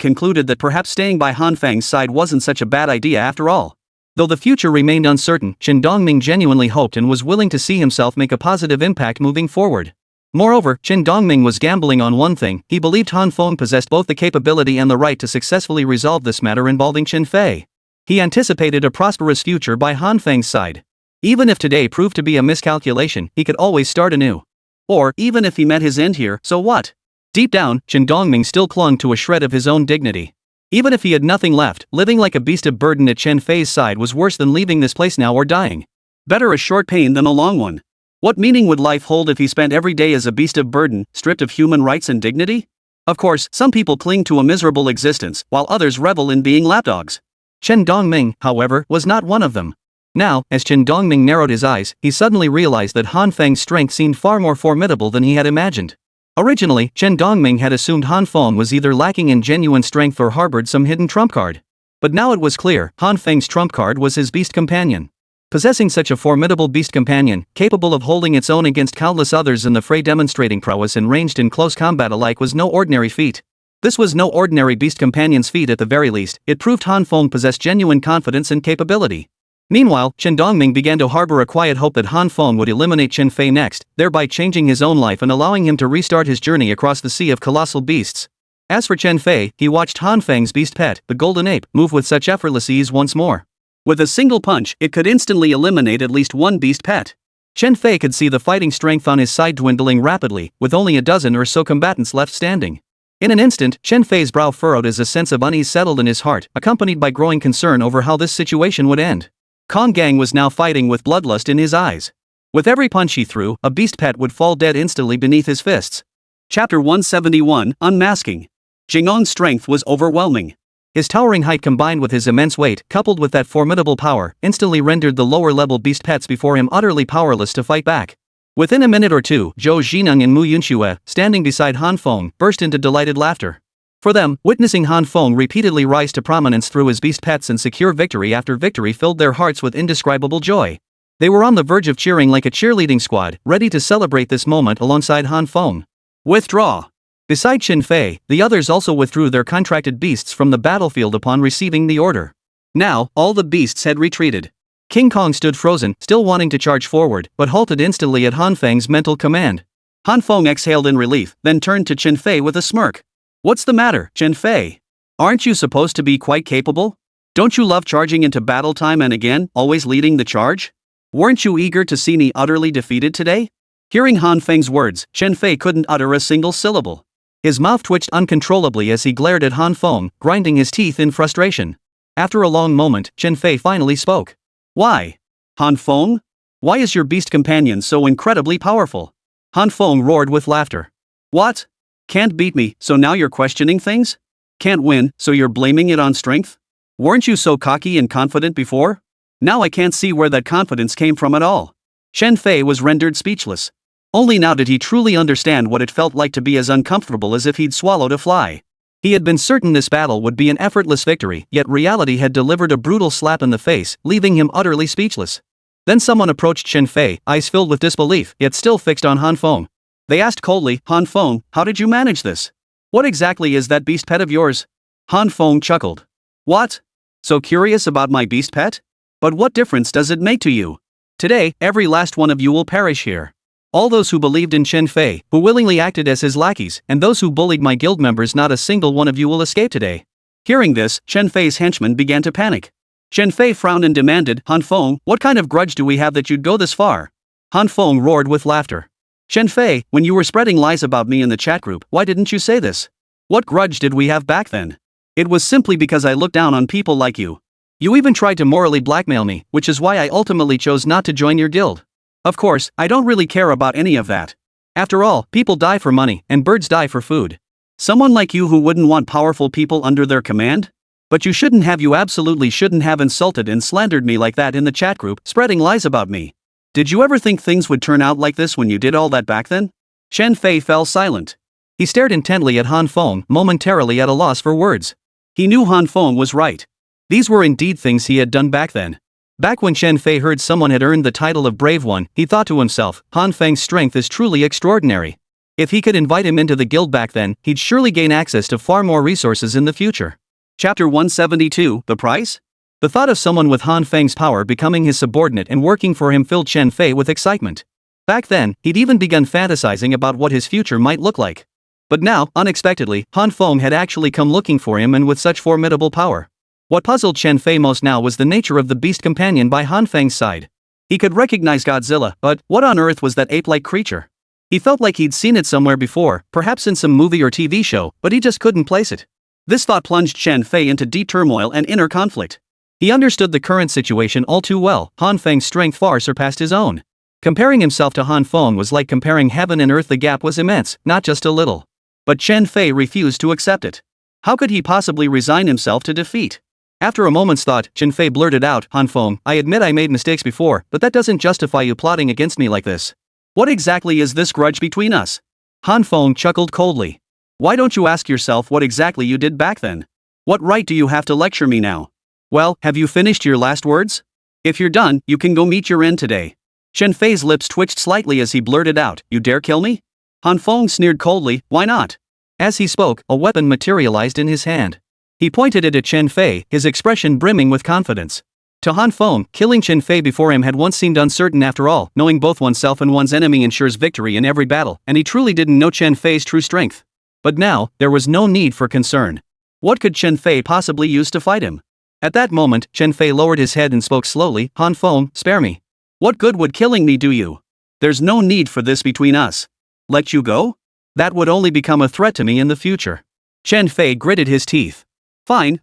concluded that perhaps staying by Han Feng's side wasn't such a bad idea after all. Though the future remained uncertain, Chen Dongming genuinely hoped and was willing to see himself make a positive impact moving forward. Moreover, Chen Dongming was gambling on one thing: he believed Han Feng possessed both the capability and the right to successfully resolve this matter involving Chen Fei. He anticipated a prosperous future by Han Feng's side. Even if today proved to be a miscalculation, he could always start anew. Or, even if he met his end here, so what? Deep down, Chen Dongming still clung to a shred of his own dignity. Even if he had nothing left, living like a beast of burden at Chen Fei's side was worse than leaving this place now or dying. Better a short pain than a long one. What meaning would life hold if he spent every day as a beast of burden, stripped of human rights and dignity? Of course, some people cling to a miserable existence, while others revel in being lapdogs. Chen Dongming, however, was not one of them. Now, as Chen Dongming narrowed his eyes, he suddenly realized that Han Feng's strength seemed far more formidable than he had imagined. Originally, Chen Dongming had assumed Han Feng was either lacking in genuine strength or harbored some hidden trump card. But now it was clear, Han Feng's trump card was his beast companion. Possessing such a formidable beast companion, capable of holding its own against countless others in the fray, demonstrating prowess and ranged in close combat alike, was no ordinary feat. This was no ordinary beast companion's feat. At the very least, it proved Han Feng possessed genuine confidence and capability. Meanwhile, Chen Dongming began to harbor a quiet hope that Han Feng would eliminate Chen Fei next, thereby changing his own life and allowing him to restart his journey across the sea of colossal beasts. As for Chen Fei, he watched Han Feng's beast pet, the golden ape, move with such effortless ease once more. With a single punch, it could instantly eliminate at least one beast pet. Chen Fei could see the fighting strength on his side dwindling rapidly, with only a dozen or so combatants left standing. In an instant, Chen Fei's brow furrowed as a sense of unease settled in his heart, accompanied by growing concern over how this situation would end. Kong Gang was now fighting with bloodlust in his eyes. With every punch he threw, a beast pet would fall dead instantly beneath his fists. Chapter 171, Unmasking. Jingong's strength was overwhelming. His towering height combined with his immense weight, coupled with that formidable power, instantly rendered the lower-level beast pets before him utterly powerless to fight back. Within a minute or two, Zhou Zhineng and Mu Yunxue, standing beside Han Feng, burst into delighted laughter. For them, witnessing Han Feng repeatedly rise to prominence through his beast pets and secure victory after victory filled their hearts with indescribable joy. They were on the verge of cheering like a cheerleading squad, ready to celebrate this moment alongside Han Feng. Withdraw. Beside Chen Fei, the others also withdrew their contracted beasts from the battlefield upon receiving the order. Now, all the beasts had retreated. King Kong stood frozen, still wanting to charge forward, but halted instantly at Han Feng's mental command. Han Feng exhaled in relief, then turned to Chen Fei with a smirk. What's the matter, Chen Fei? Aren't you supposed to be quite capable? Don't you love charging into battle time and again, always leading the charge? Weren't you eager to see me utterly defeated today? Hearing Han Feng's words, Chen Fei couldn't utter a single syllable. His mouth twitched uncontrollably as he glared at Han Feng, grinding his teeth in frustration. After a long moment, Chen Fei finally spoke. Why? Han Feng? Why is your beast companion so incredibly powerful? Han Feng roared with laughter. What? Can't beat me, so now you're questioning things? Can't win, so you're blaming it on strength? Weren't you so cocky and confident before? Now I can't see where that confidence came from at all. Chen Fei was rendered speechless. Only now did he truly understand what it felt like to be as uncomfortable as if he'd swallowed a fly. He had been certain this battle would be an effortless victory, yet reality had delivered a brutal slap in the face, leaving him utterly speechless. Then someone approached Chen Fei, eyes filled with disbelief, yet still fixed on Han Feng. They asked coldly, Han Feng, how did you manage this? What exactly is that beast pet of yours? Han Feng chuckled. What? So curious about my beast pet? But what difference does it make to you? Today, every last one of you will perish here. All those who believed in Chen Fei, who willingly acted as his lackeys, and those who bullied my guild members, not a single one of you will escape today. Hearing this, Chen Fei's henchmen began to panic. Chen Fei frowned and demanded, Han Feng, what kind of grudge do we have that you'd go this far? Han Feng roared with laughter. Chen Fei, when you were spreading lies about me in the chat group, why didn't you say this? What grudge did we have back then? It was simply because I looked down on people like you. You even tried to morally blackmail me, which is why I ultimately chose not to join your guild. Of course, I don't really care about any of that. After all, people die for money, and birds die for food. Someone like you who wouldn't want powerful people under their command? But you absolutely shouldn't have insulted and slandered me like that in the chat group, spreading lies about me. Did you ever think things would turn out like this when you did all that back then? Chen Fei fell silent. He stared intently at Han Feng, momentarily at a loss for words. He knew Han Feng was right. These were indeed things he had done back then. Back when Chen Fei heard someone had earned the title of Brave One, he thought to himself, Han Feng's strength is truly extraordinary. If he could invite him into the guild back then, he'd surely gain access to far more resources in the future. Chapter 172, The Price? The thought of someone with Han Feng's power becoming his subordinate and working for him filled Chen Fei with excitement. Back then, he'd even begun fantasizing about what his future might look like. But now, unexpectedly, Han Feng had actually come looking for him, and with such formidable power. What puzzled Chen Fei most now was the nature of the beast companion by Han Feng's side. He could recognize Godzilla, but what on earth was that ape-like creature? He felt like he'd seen it somewhere before, perhaps in some movie or TV show, but he just couldn't place it. This thought plunged Chen Fei into deep turmoil and inner conflict. He understood the current situation all too well. Han Feng's strength far surpassed his own. Comparing himself to Han Feng was like comparing heaven and earth. The gap was immense, not just a little. But Chen Fei refused to accept it. How could he possibly resign himself to defeat? After a moment's thought, Chen Fei blurted out, Han Feng, I admit I made mistakes before, but that doesn't justify you plotting against me like this. What exactly is this grudge between us? Han Feng chuckled coldly. Why don't you ask yourself what exactly you did back then? What right do you have to lecture me now? Well, have you finished your last words? If you're done, you can go meet your end today. Chen Fei's lips twitched slightly as he blurted out, You dare kill me? Han Feng sneered coldly, Why not? As he spoke, a weapon materialized in his hand. He pointed it at Chen Fei, his expression brimming with confidence. To Han Feng, killing Chen Fei before him had once seemed uncertain. After all, knowing both oneself and one's enemy ensures victory in every battle, and he truly didn't know Chen Fei's true strength. But now, there was no need for concern. What could Chen Fei possibly use to fight him? At that moment, Chen Fei lowered his head and spoke slowly, Han Feng, spare me. What good would killing me do you? There's no need for this between us. Let you go? That would only become a threat to me in the future. Chen Fei gritted his teeth. Fine.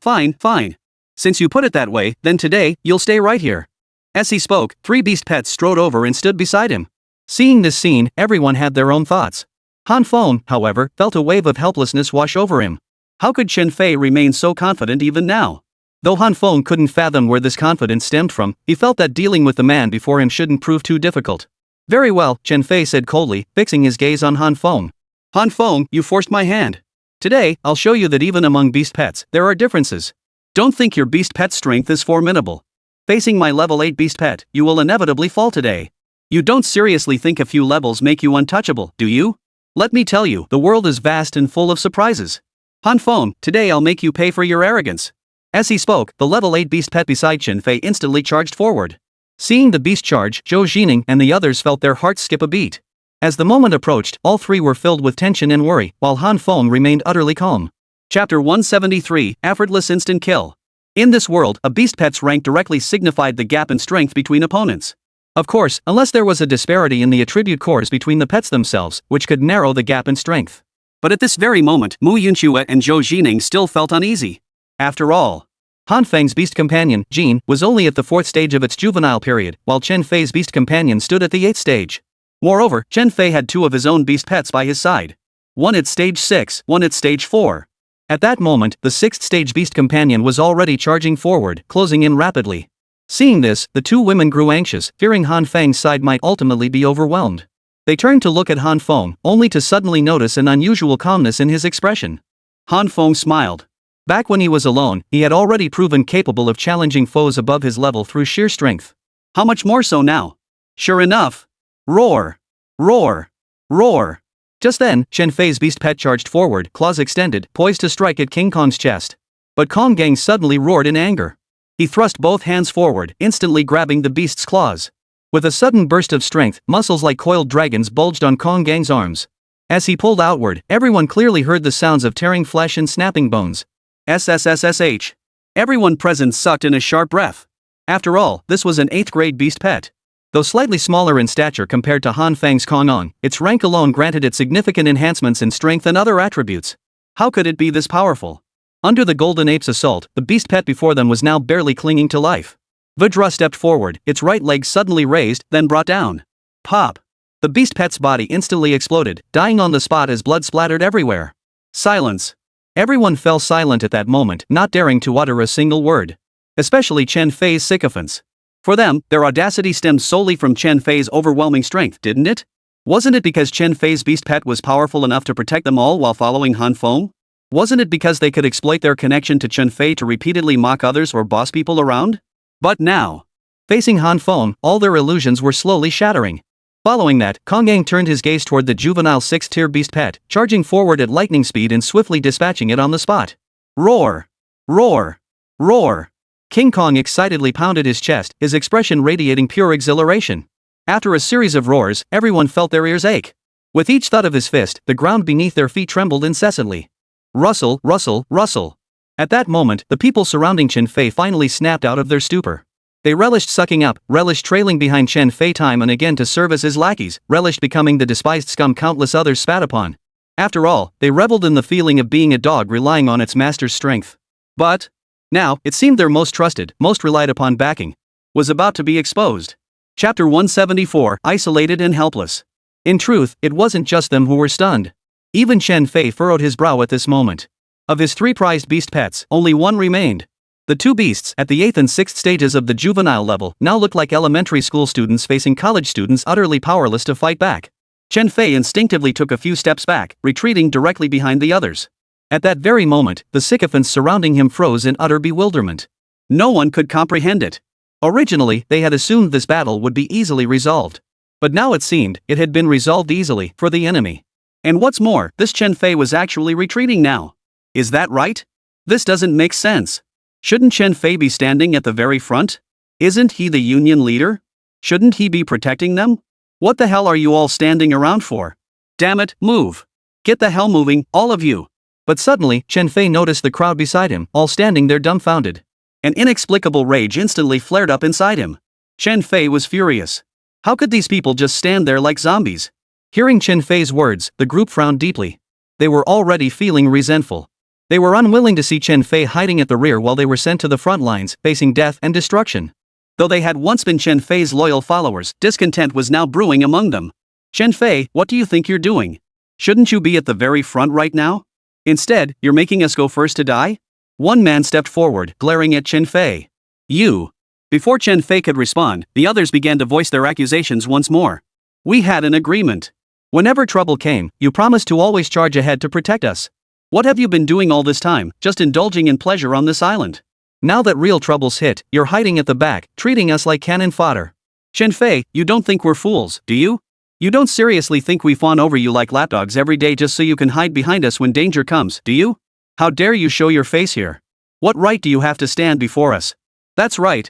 Since you put it that way, then today, you'll stay right here. As he spoke, 3 beast pets strode over and stood beside him. Seeing this scene, everyone had their own thoughts. Han Feng, however, felt a wave of helplessness wash over him. How could Chen Fei remain so confident even now? Though Han Feng couldn't fathom where this confidence stemmed from, he felt that dealing with the man before him shouldn't prove too difficult. Very well, Chen Fei said coldly, fixing his gaze on Han Feng. Han Feng, you forced my hand. Today, I'll show you that even among beast pets, there are differences. Don't think your beast pet strength is formidable. Facing my level 8 beast pet, you will inevitably fall today. You don't seriously think a few levels make you untouchable, do you? Let me tell you, the world is vast and full of surprises. Han Feng, today I'll make you pay for your arrogance. As he spoke, the level 8 beast pet beside Chen Fei instantly charged forward. Seeing the beast charge, Zhou Jining and the others felt their hearts skip a beat. As the moment approached, all 3 were filled with tension and worry, while Han Feng remained utterly calm. Chapter 173, Effortless Instant Kill. In this world, a beast pet's rank directly signified the gap in strength between opponents. Of course, unless there was a disparity in the attribute cores between the pets themselves, which could narrow the gap in strength. But at this very moment, Mu Yunxue and Zhou Jining still felt uneasy. After all, Han Feng's beast companion, Jin, was only at the 4th stage of its juvenile period, while Chen Fei's beast companion stood at the 8th stage. Moreover, Chen Fei had 2 of his own beast pets by his side. One at stage 6, one at stage 4. At that moment, the 6th stage beast companion was already charging forward, closing in rapidly. Seeing this, the 2 women grew anxious, fearing Han Feng's side might ultimately be overwhelmed. They turned to look at Han Feng, only to suddenly notice an unusual calmness in his expression. Han Feng smiled. Back when he was alone, he had already proven capable of challenging foes above his level through sheer strength. How much more so now? Sure enough. Roar! Roar! Roar! Just then, Chen Fei's beast pet charged forward, claws extended, poised to strike at King Kong's chest. But Kong Gang suddenly roared in anger. He thrust both hands forward, instantly grabbing the beast's claws. With a sudden burst of strength, muscles like coiled dragons bulged on Kong Gang's arms. As he pulled outward, everyone clearly heard the sounds of tearing flesh and snapping bones. SSSH. Everyone present sucked in a sharp breath. After all, this was an 8th grade beast pet. Though slightly smaller in stature compared to Han Feng's Kong, its rank alone granted it significant enhancements in strength and other attributes. How could it be this powerful? Under the Golden Ape's assault, the beast pet before them was now barely clinging to life. Vajra stepped forward, its right leg suddenly raised, then brought down. Pop! The beast pet's body instantly exploded, dying on the spot as blood splattered everywhere. Silence. Everyone fell silent at that moment, not daring to utter a single word. Especially Chen Fei's sycophants. For them, their audacity stemmed solely from Chen Fei's overwhelming strength, didn't it? Wasn't it because Chen Fei's beast pet was powerful enough to protect them all while following Han Feng? Wasn't it because they could exploit their connection to Chen Fei to repeatedly mock others or boss people around? But now, facing Han Feng, all their illusions were slowly shattering. Following that, Kong Gang turned his gaze toward the juvenile 6th tier beast pet, charging forward at lightning speed and swiftly dispatching it on the spot. Roar! Roar! Roar! King Kong excitedly pounded his chest, his expression radiating pure exhilaration. After a series of roars, everyone felt their ears ache. With each thud of his fist, the ground beneath their feet trembled incessantly. Rustle, rustle, rustle. At that moment, the people surrounding Chen Fei finally snapped out of their stupor. They relished sucking up, relished trailing behind Chen Fei time and again to serve as his lackeys, relished becoming the despised scum countless others spat upon. After all, they reveled in the feeling of being a dog relying on its master's strength. But now, it seemed their most trusted, most relied upon backing was about to be exposed. Chapter 174, Isolated and Helpless. In truth, it wasn't just them who were stunned. Even Chen Fei furrowed his brow at this moment. Of his 3 prized beast pets, only one remained. The 2 beasts, at the 8th and 6th stages of the juvenile level, now looked like elementary school students facing college students utterly powerless to fight back. Chen Fei instinctively took a few steps back, retreating directly behind the others. At that very moment, the sycophants surrounding him froze in utter bewilderment. No one could comprehend it. Originally, they had assumed this battle would be easily resolved. But now it seemed, it had been resolved easily, for the enemy. And what's more, this Chen Fei was actually retreating now. Is that right? This doesn't make sense. Shouldn't Chen Fei be standing at the very front? Isn't he the union leader? Shouldn't he be protecting them? What the hell are you all standing around for? Damn it, move. Get the hell moving, all of you. But suddenly, Chen Fei noticed the crowd beside him, all standing there dumbfounded. An inexplicable rage instantly flared up inside him. Chen Fei was furious. How could these people just stand there like zombies? Hearing Chen Fei's words, the group frowned deeply. They were already feeling resentful. They were unwilling to see Chen Fei hiding at the rear while they were sent to the front lines, facing death and destruction. Though they had once been Chen Fei's loyal followers, discontent was now brewing among them. Chen Fei, what do you think you're doing? Shouldn't you be at the very front right now? Instead, you're making us go first to die? One man stepped forward, glaring at Chen Fei. You. Before Chen Fei could respond, the others began to voice their accusations once more. We had an agreement. Whenever trouble came, you promised to always charge ahead to protect us. What have you been doing all this time, just indulging in pleasure on this island? Now that real troubles hit, you're hiding at the back, treating us like cannon fodder. Chen Fei, you don't think we're fools, do you? You don't seriously think we fawn over you like lapdogs every day just so you can hide behind us when danger comes, do you? How dare you show your face here? What right do you have to stand before us? That's right,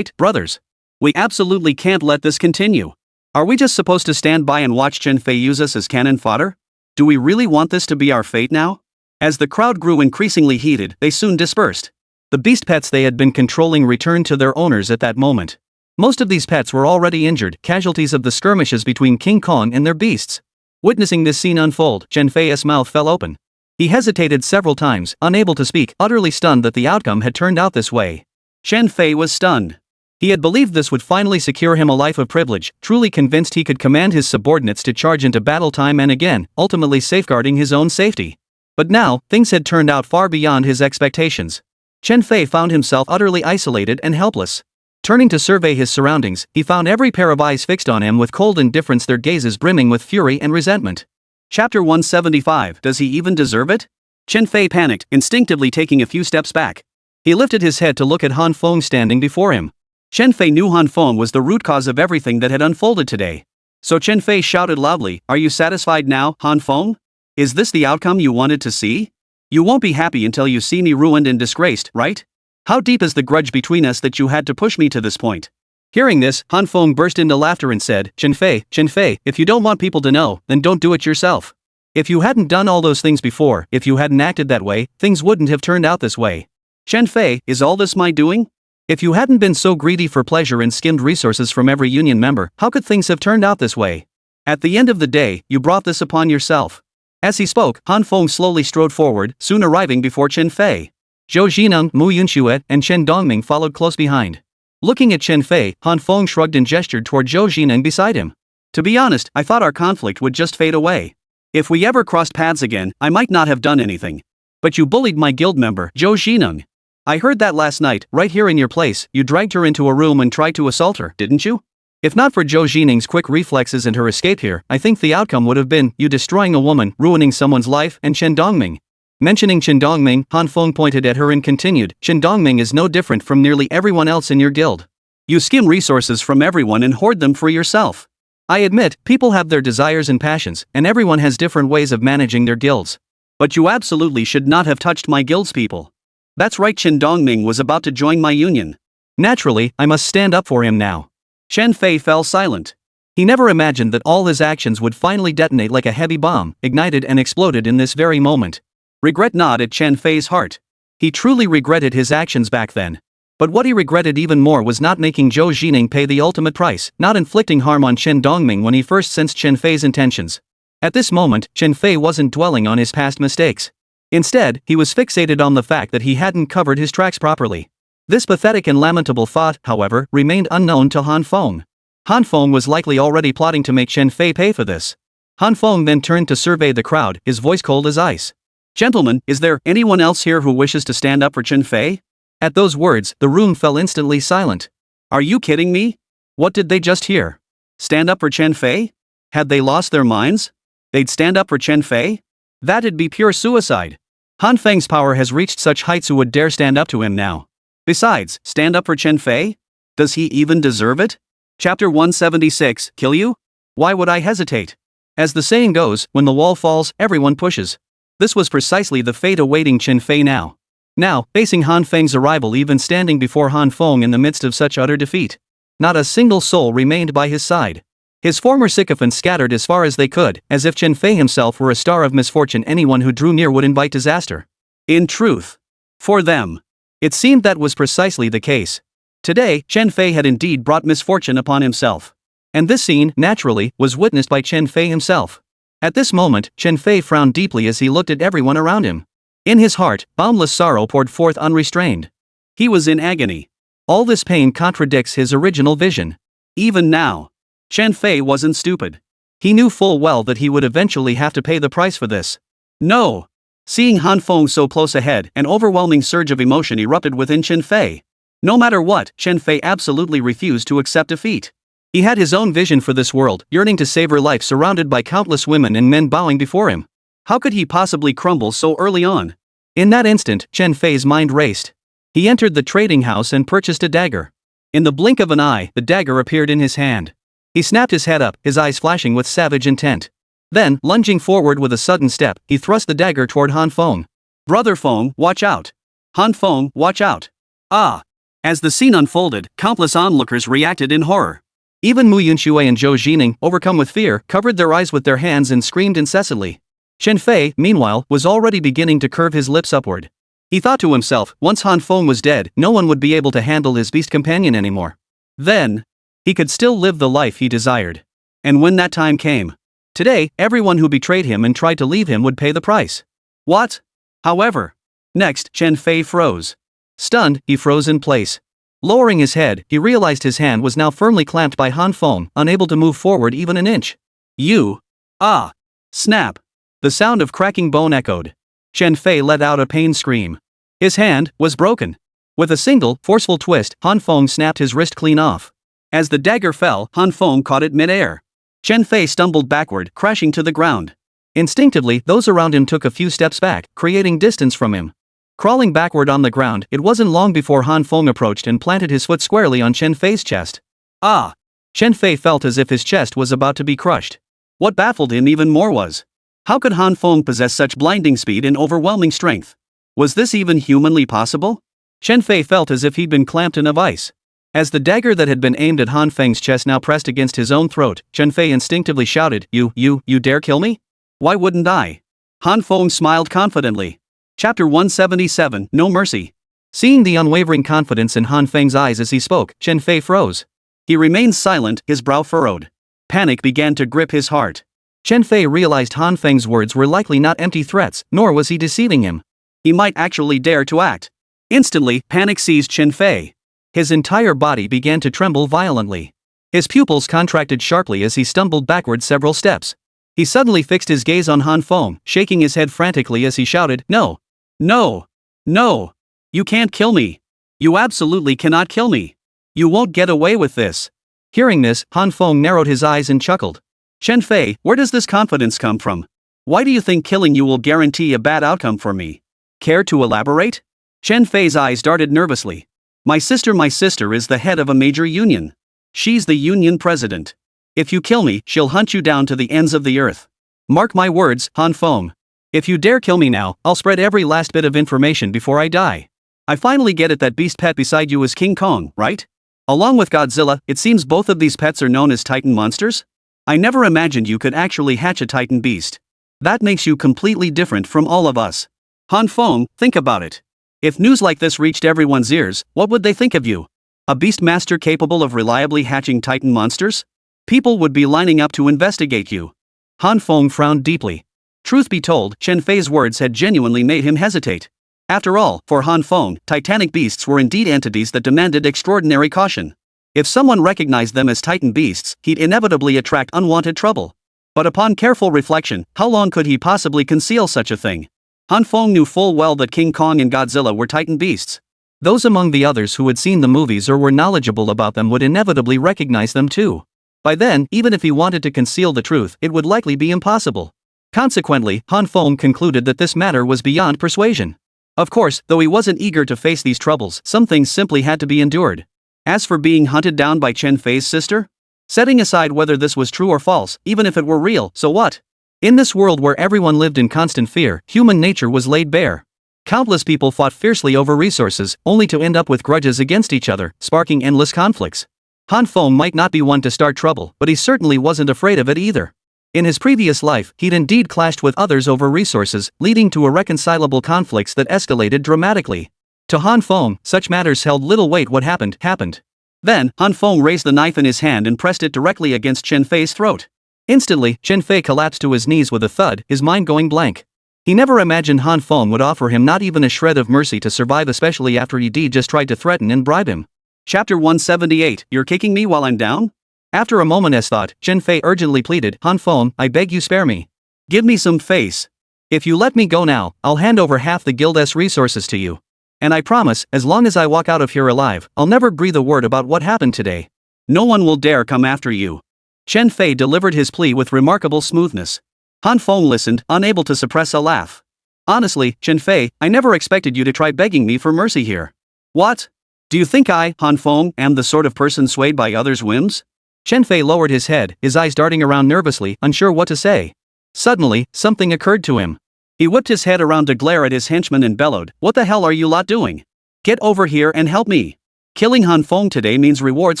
brothers. We absolutely can't let this continue. Are we just supposed to stand by and watch Chen Fei use us as cannon fodder? Do we really want this to be our fate now? As the crowd grew increasingly heated, they soon dispersed. The beast pets they had been controlling returned to their owners at that moment. Most of these pets were already injured, casualties of the skirmishes between King Kong and their beasts. Witnessing this scene unfold, Chen Fei's mouth fell open. He hesitated several times, unable to speak, utterly stunned that the outcome had turned out this way. Chen Fei was stunned. He had believed this would finally secure him a life of privilege, truly convinced he could command his subordinates to charge into battle time and again, ultimately safeguarding his own safety. But now, things had turned out far beyond his expectations. Chen Fei found himself utterly isolated and helpless. Turning to survey his surroundings, he found every pair of eyes fixed on him with cold indifference, their gazes brimming with fury and resentment. Chapter 175, Does he even deserve it? Chen Fei panicked, instinctively taking a few steps back. He lifted his head to look at Han Feng standing before him. Chen Fei knew Han Feng was the root cause of everything that had unfolded today. So Chen Fei shouted loudly, "Are you satisfied now, Han Feng? Is this the outcome you wanted to see? You won't be happy until you see me ruined and disgraced, right? How deep is the grudge between us that you had to push me to this point?" Hearing this, Han Feng burst into laughter and said, Chen Fei, if you don't want people to know, then don't do it yourself. If you hadn't done all those things before, if you hadn't acted that way, things wouldn't have turned out this way. Chen Fei, is all this my doing? If you hadn't been so greedy for pleasure and skimmed resources from every union member, how could things have turned out this way? At the end of the day, you brought this upon yourself. As he spoke, Han Feng slowly strode forward, soon arriving before Chen Fei. Zhou Jineng, Mu Yunxuet, and Chen Dongming followed close behind. Looking at Chen Fei, Han Feng shrugged and gestured toward Zhou Jineng beside him. To be honest, I thought our conflict would just fade away. If we ever crossed paths again, I might not have done anything. But you bullied my guild member, Zhou Jineng. I heard that last night, right here in your place. You dragged her into a room and tried to assault her, didn't you? If not for Zhou Jineng's quick reflexes and her escape here, I think the outcome would have been you destroying a woman, ruining someone's life, and Chen Dongming. Mentioning Chen Dongming, Han Feng pointed at her and continued, Chen Dongming is no different from nearly everyone else in your guild. You skim resources from everyone and hoard them for yourself. I admit, people have their desires and passions, and everyone has different ways of managing their guilds. But you absolutely should not have touched my guild's people. That's right, Chen Dongming was about to join my union. Naturally, I must stand up for him now. Chen Fei fell silent. He never imagined that all his actions would finally detonate like a heavy bomb, ignited and exploded in this very moment. Regret gnawed at Chen Fei's heart. He truly regretted his actions back then. But what he regretted even more was not making Zhou Jineng pay the ultimate price, not inflicting harm on Chen Dongming when he first sensed Chen Fei's intentions. At this moment, Chen Fei wasn't dwelling on his past mistakes. Instead, he was fixated on the fact that he hadn't covered his tracks properly. This pathetic and lamentable thought, however, remained unknown to Han Feng. Han Feng was likely already plotting to make Chen Fei pay for this. Han Feng then turned to survey the crowd, his voice cold as ice. Gentlemen, is there anyone else here who wishes to stand up for Chen Fei? At those words, the room fell instantly silent. Are you kidding me? What did they just hear? Stand up for Chen Fei? Had they lost their minds? They'd stand up for Chen Fei? That'd be pure suicide. Han Feng's power has reached such heights, who would dare stand up to him now? Besides, stand up for Chen Fei? Does he even deserve it? Chapter 176, Kill you? Why would I hesitate? As the saying goes, when the wall falls, everyone pushes. This was precisely the fate awaiting Chen Fei now. Now, facing Han Feng's arrival, even standing before Han Feng in the midst of such utter defeat. Not a single soul remained by his side. His former sycophants scattered as far as they could, as if Chen Fei himself were a star of misfortune anyone who drew near would invite disaster. In truth, for them, it seemed that was precisely the case. Today, Chen Fei had indeed brought misfortune upon himself. And this scene, naturally, was witnessed by Chen Fei himself. At this moment, Chen Fei frowned deeply as he looked at everyone around him. In his heart, boundless sorrow poured forth unrestrained. He was in agony. All this pain contradicts his original vision. Even now, Chen Fei wasn't stupid. He knew full well that he would eventually have to pay the price for this. No! Seeing Han Feng so close ahead, an overwhelming surge of emotion erupted within Chen Fei. No matter what, Chen Fei absolutely refused to accept defeat. He had his own vision for this world, yearning to savor life surrounded by countless women and men bowing before him. How could he possibly crumble so early on? In that instant, Chen Fei's mind raced. He entered the trading house and purchased a dagger. In the blink of an eye, the dagger appeared in his hand. He snapped his head up, his eyes flashing with savage intent. Then, lunging forward with a sudden step, he thrust the dagger toward Han Feng. Brother Feng, watch out! Han Feng, watch out! Ah! As the scene unfolded, countless onlookers reacted in horror. Even Mu Yunshui and Zhou Jining, overcome with fear, covered their eyes with their hands and screamed incessantly. Chen Fei, meanwhile, was already beginning to curve his lips upward. He thought to himself, once Han Feng was dead, no one would be able to handle his beast companion anymore. Then, he could still live the life he desired. And when that time came, today, everyone who betrayed him and tried to leave him would pay the price. What? However, next, Chen Fei froze. Stunned, he froze in place. Lowering his head, he realized his hand was now firmly clamped by Han Feng, unable to move forward even an inch. You! Ah! Snap! The sound of cracking bone echoed. Chen Fei let out a pain scream. His hand was broken. With a single, forceful twist, Han Feng snapped his wrist clean off. As the dagger fell, Han Feng caught it mid-air. Chen Fei stumbled backward, crashing to the ground. Instinctively, those around him took a few steps back, creating distance from him. Crawling backward on the ground, it wasn't long before Han Feng approached and planted his foot squarely on Chen Fei's chest. Ah! Chen Fei felt as if his chest was about to be crushed. What baffled him even more was, how could Han Feng possess such blinding speed and overwhelming strength? Was this even humanly possible? Chen Fei felt as if he'd been clamped in a vice. As the dagger that had been aimed at Han Feng's chest now pressed against his own throat, Chen Fei instinctively shouted, You dare kill me? Why wouldn't I? Han Feng smiled confidently. Chapter 177, No Mercy. Seeing the unwavering confidence in Han Feng's eyes as he spoke, Chen Fei froze. He remained silent, his brow furrowed. Panic began to grip his heart. Chen Fei realized Han Feng's words were likely not empty threats, nor was he deceiving him. He might actually dare to act. Instantly, panic seized Chen Fei. His entire body began to tremble violently. His pupils contracted sharply as he stumbled backward several steps. He suddenly fixed his gaze on Han Feng, shaking his head frantically as he shouted, No! No! No! You can't kill me! You absolutely cannot kill me! You won't get away with this! Hearing this, Han Feng narrowed his eyes and chuckled. Chen Fei, where does this confidence come from? Why do you think killing you will guarantee a bad outcome for me? Care to elaborate? Chen Fei's eyes darted nervously. My sister is the head of a major union. She's the union president. If you kill me, she'll hunt you down to the ends of the earth. Mark my words, Han Feng. If you dare kill me now, I'll spread every last bit of information before I die. I finally get it that beast pet beside you is King Kong, right? Along with Godzilla, it seems both of these pets are known as Titan monsters? I never imagined you could actually hatch a Titan beast. That makes you completely different from all of us. Han Feng, think about it. If news like this reached everyone's ears, what would they think of you? A beast master capable of reliably hatching Titan monsters? People would be lining up to investigate you. Han Feng frowned deeply. Truth be told, Chen Fei's words had genuinely made him hesitate. After all, for Han Feng, titanic beasts were indeed entities that demanded extraordinary caution. If someone recognized them as titan beasts, he'd inevitably attract unwanted trouble. But upon careful reflection, how long could he possibly conceal such a thing? Han Feng knew full well that King Kong and Godzilla were titan beasts. Those among the others who had seen the movies or were knowledgeable about them would inevitably recognize them too. By then, even if he wanted to conceal the truth, it would likely be impossible. Consequently, Han Feng concluded that this matter was beyond persuasion. Of course, though he wasn't eager to face these troubles, some things simply had to be endured. As for being hunted down by Chen Fei's sister? Setting aside whether this was true or false, even if it were real, so what? In this world where everyone lived in constant fear, human nature was laid bare. Countless people fought fiercely over resources, only to end up with grudges against each other, sparking endless conflicts. Han Feng might not be one to start trouble, but he certainly wasn't afraid of it either. In his previous life, he'd indeed clashed with others over resources, leading to irreconcilable conflicts that escalated dramatically. To Han Feng, such matters held little weight. What happened. Then, Han Feng raised the knife in his hand and pressed it directly against Chen Fei's throat. Instantly, Chen Fei collapsed to his knees with a thud, his mind going blank. He never imagined Han Feng would offer him not even a shred of mercy to survive, especially after he just tried to threaten and bribe him. Chapter 178, You're kicking me while I'm down? After a moment's thought, Chen Fei urgently pleaded, Han Feng, I beg you spare me. Give me some face. If you let me go now, I'll hand over half the guild's resources to you. And I promise, as long as I walk out of here alive, I'll never breathe a word about what happened today. No one will dare come after you. Chen Fei delivered his plea with remarkable smoothness. Han Feng listened, unable to suppress a laugh. Honestly, Chen Fei, I never expected you to try begging me for mercy here. What? Do you think I, Han Feng, am the sort of person swayed by others' whims? Chen Fei lowered his head, his eyes darting around nervously, unsure what to say. Suddenly, something occurred to him. He whipped his head around to glare at his henchmen and bellowed, What the hell are you lot doing? Get over here and help me. Killing Han Feng today means rewards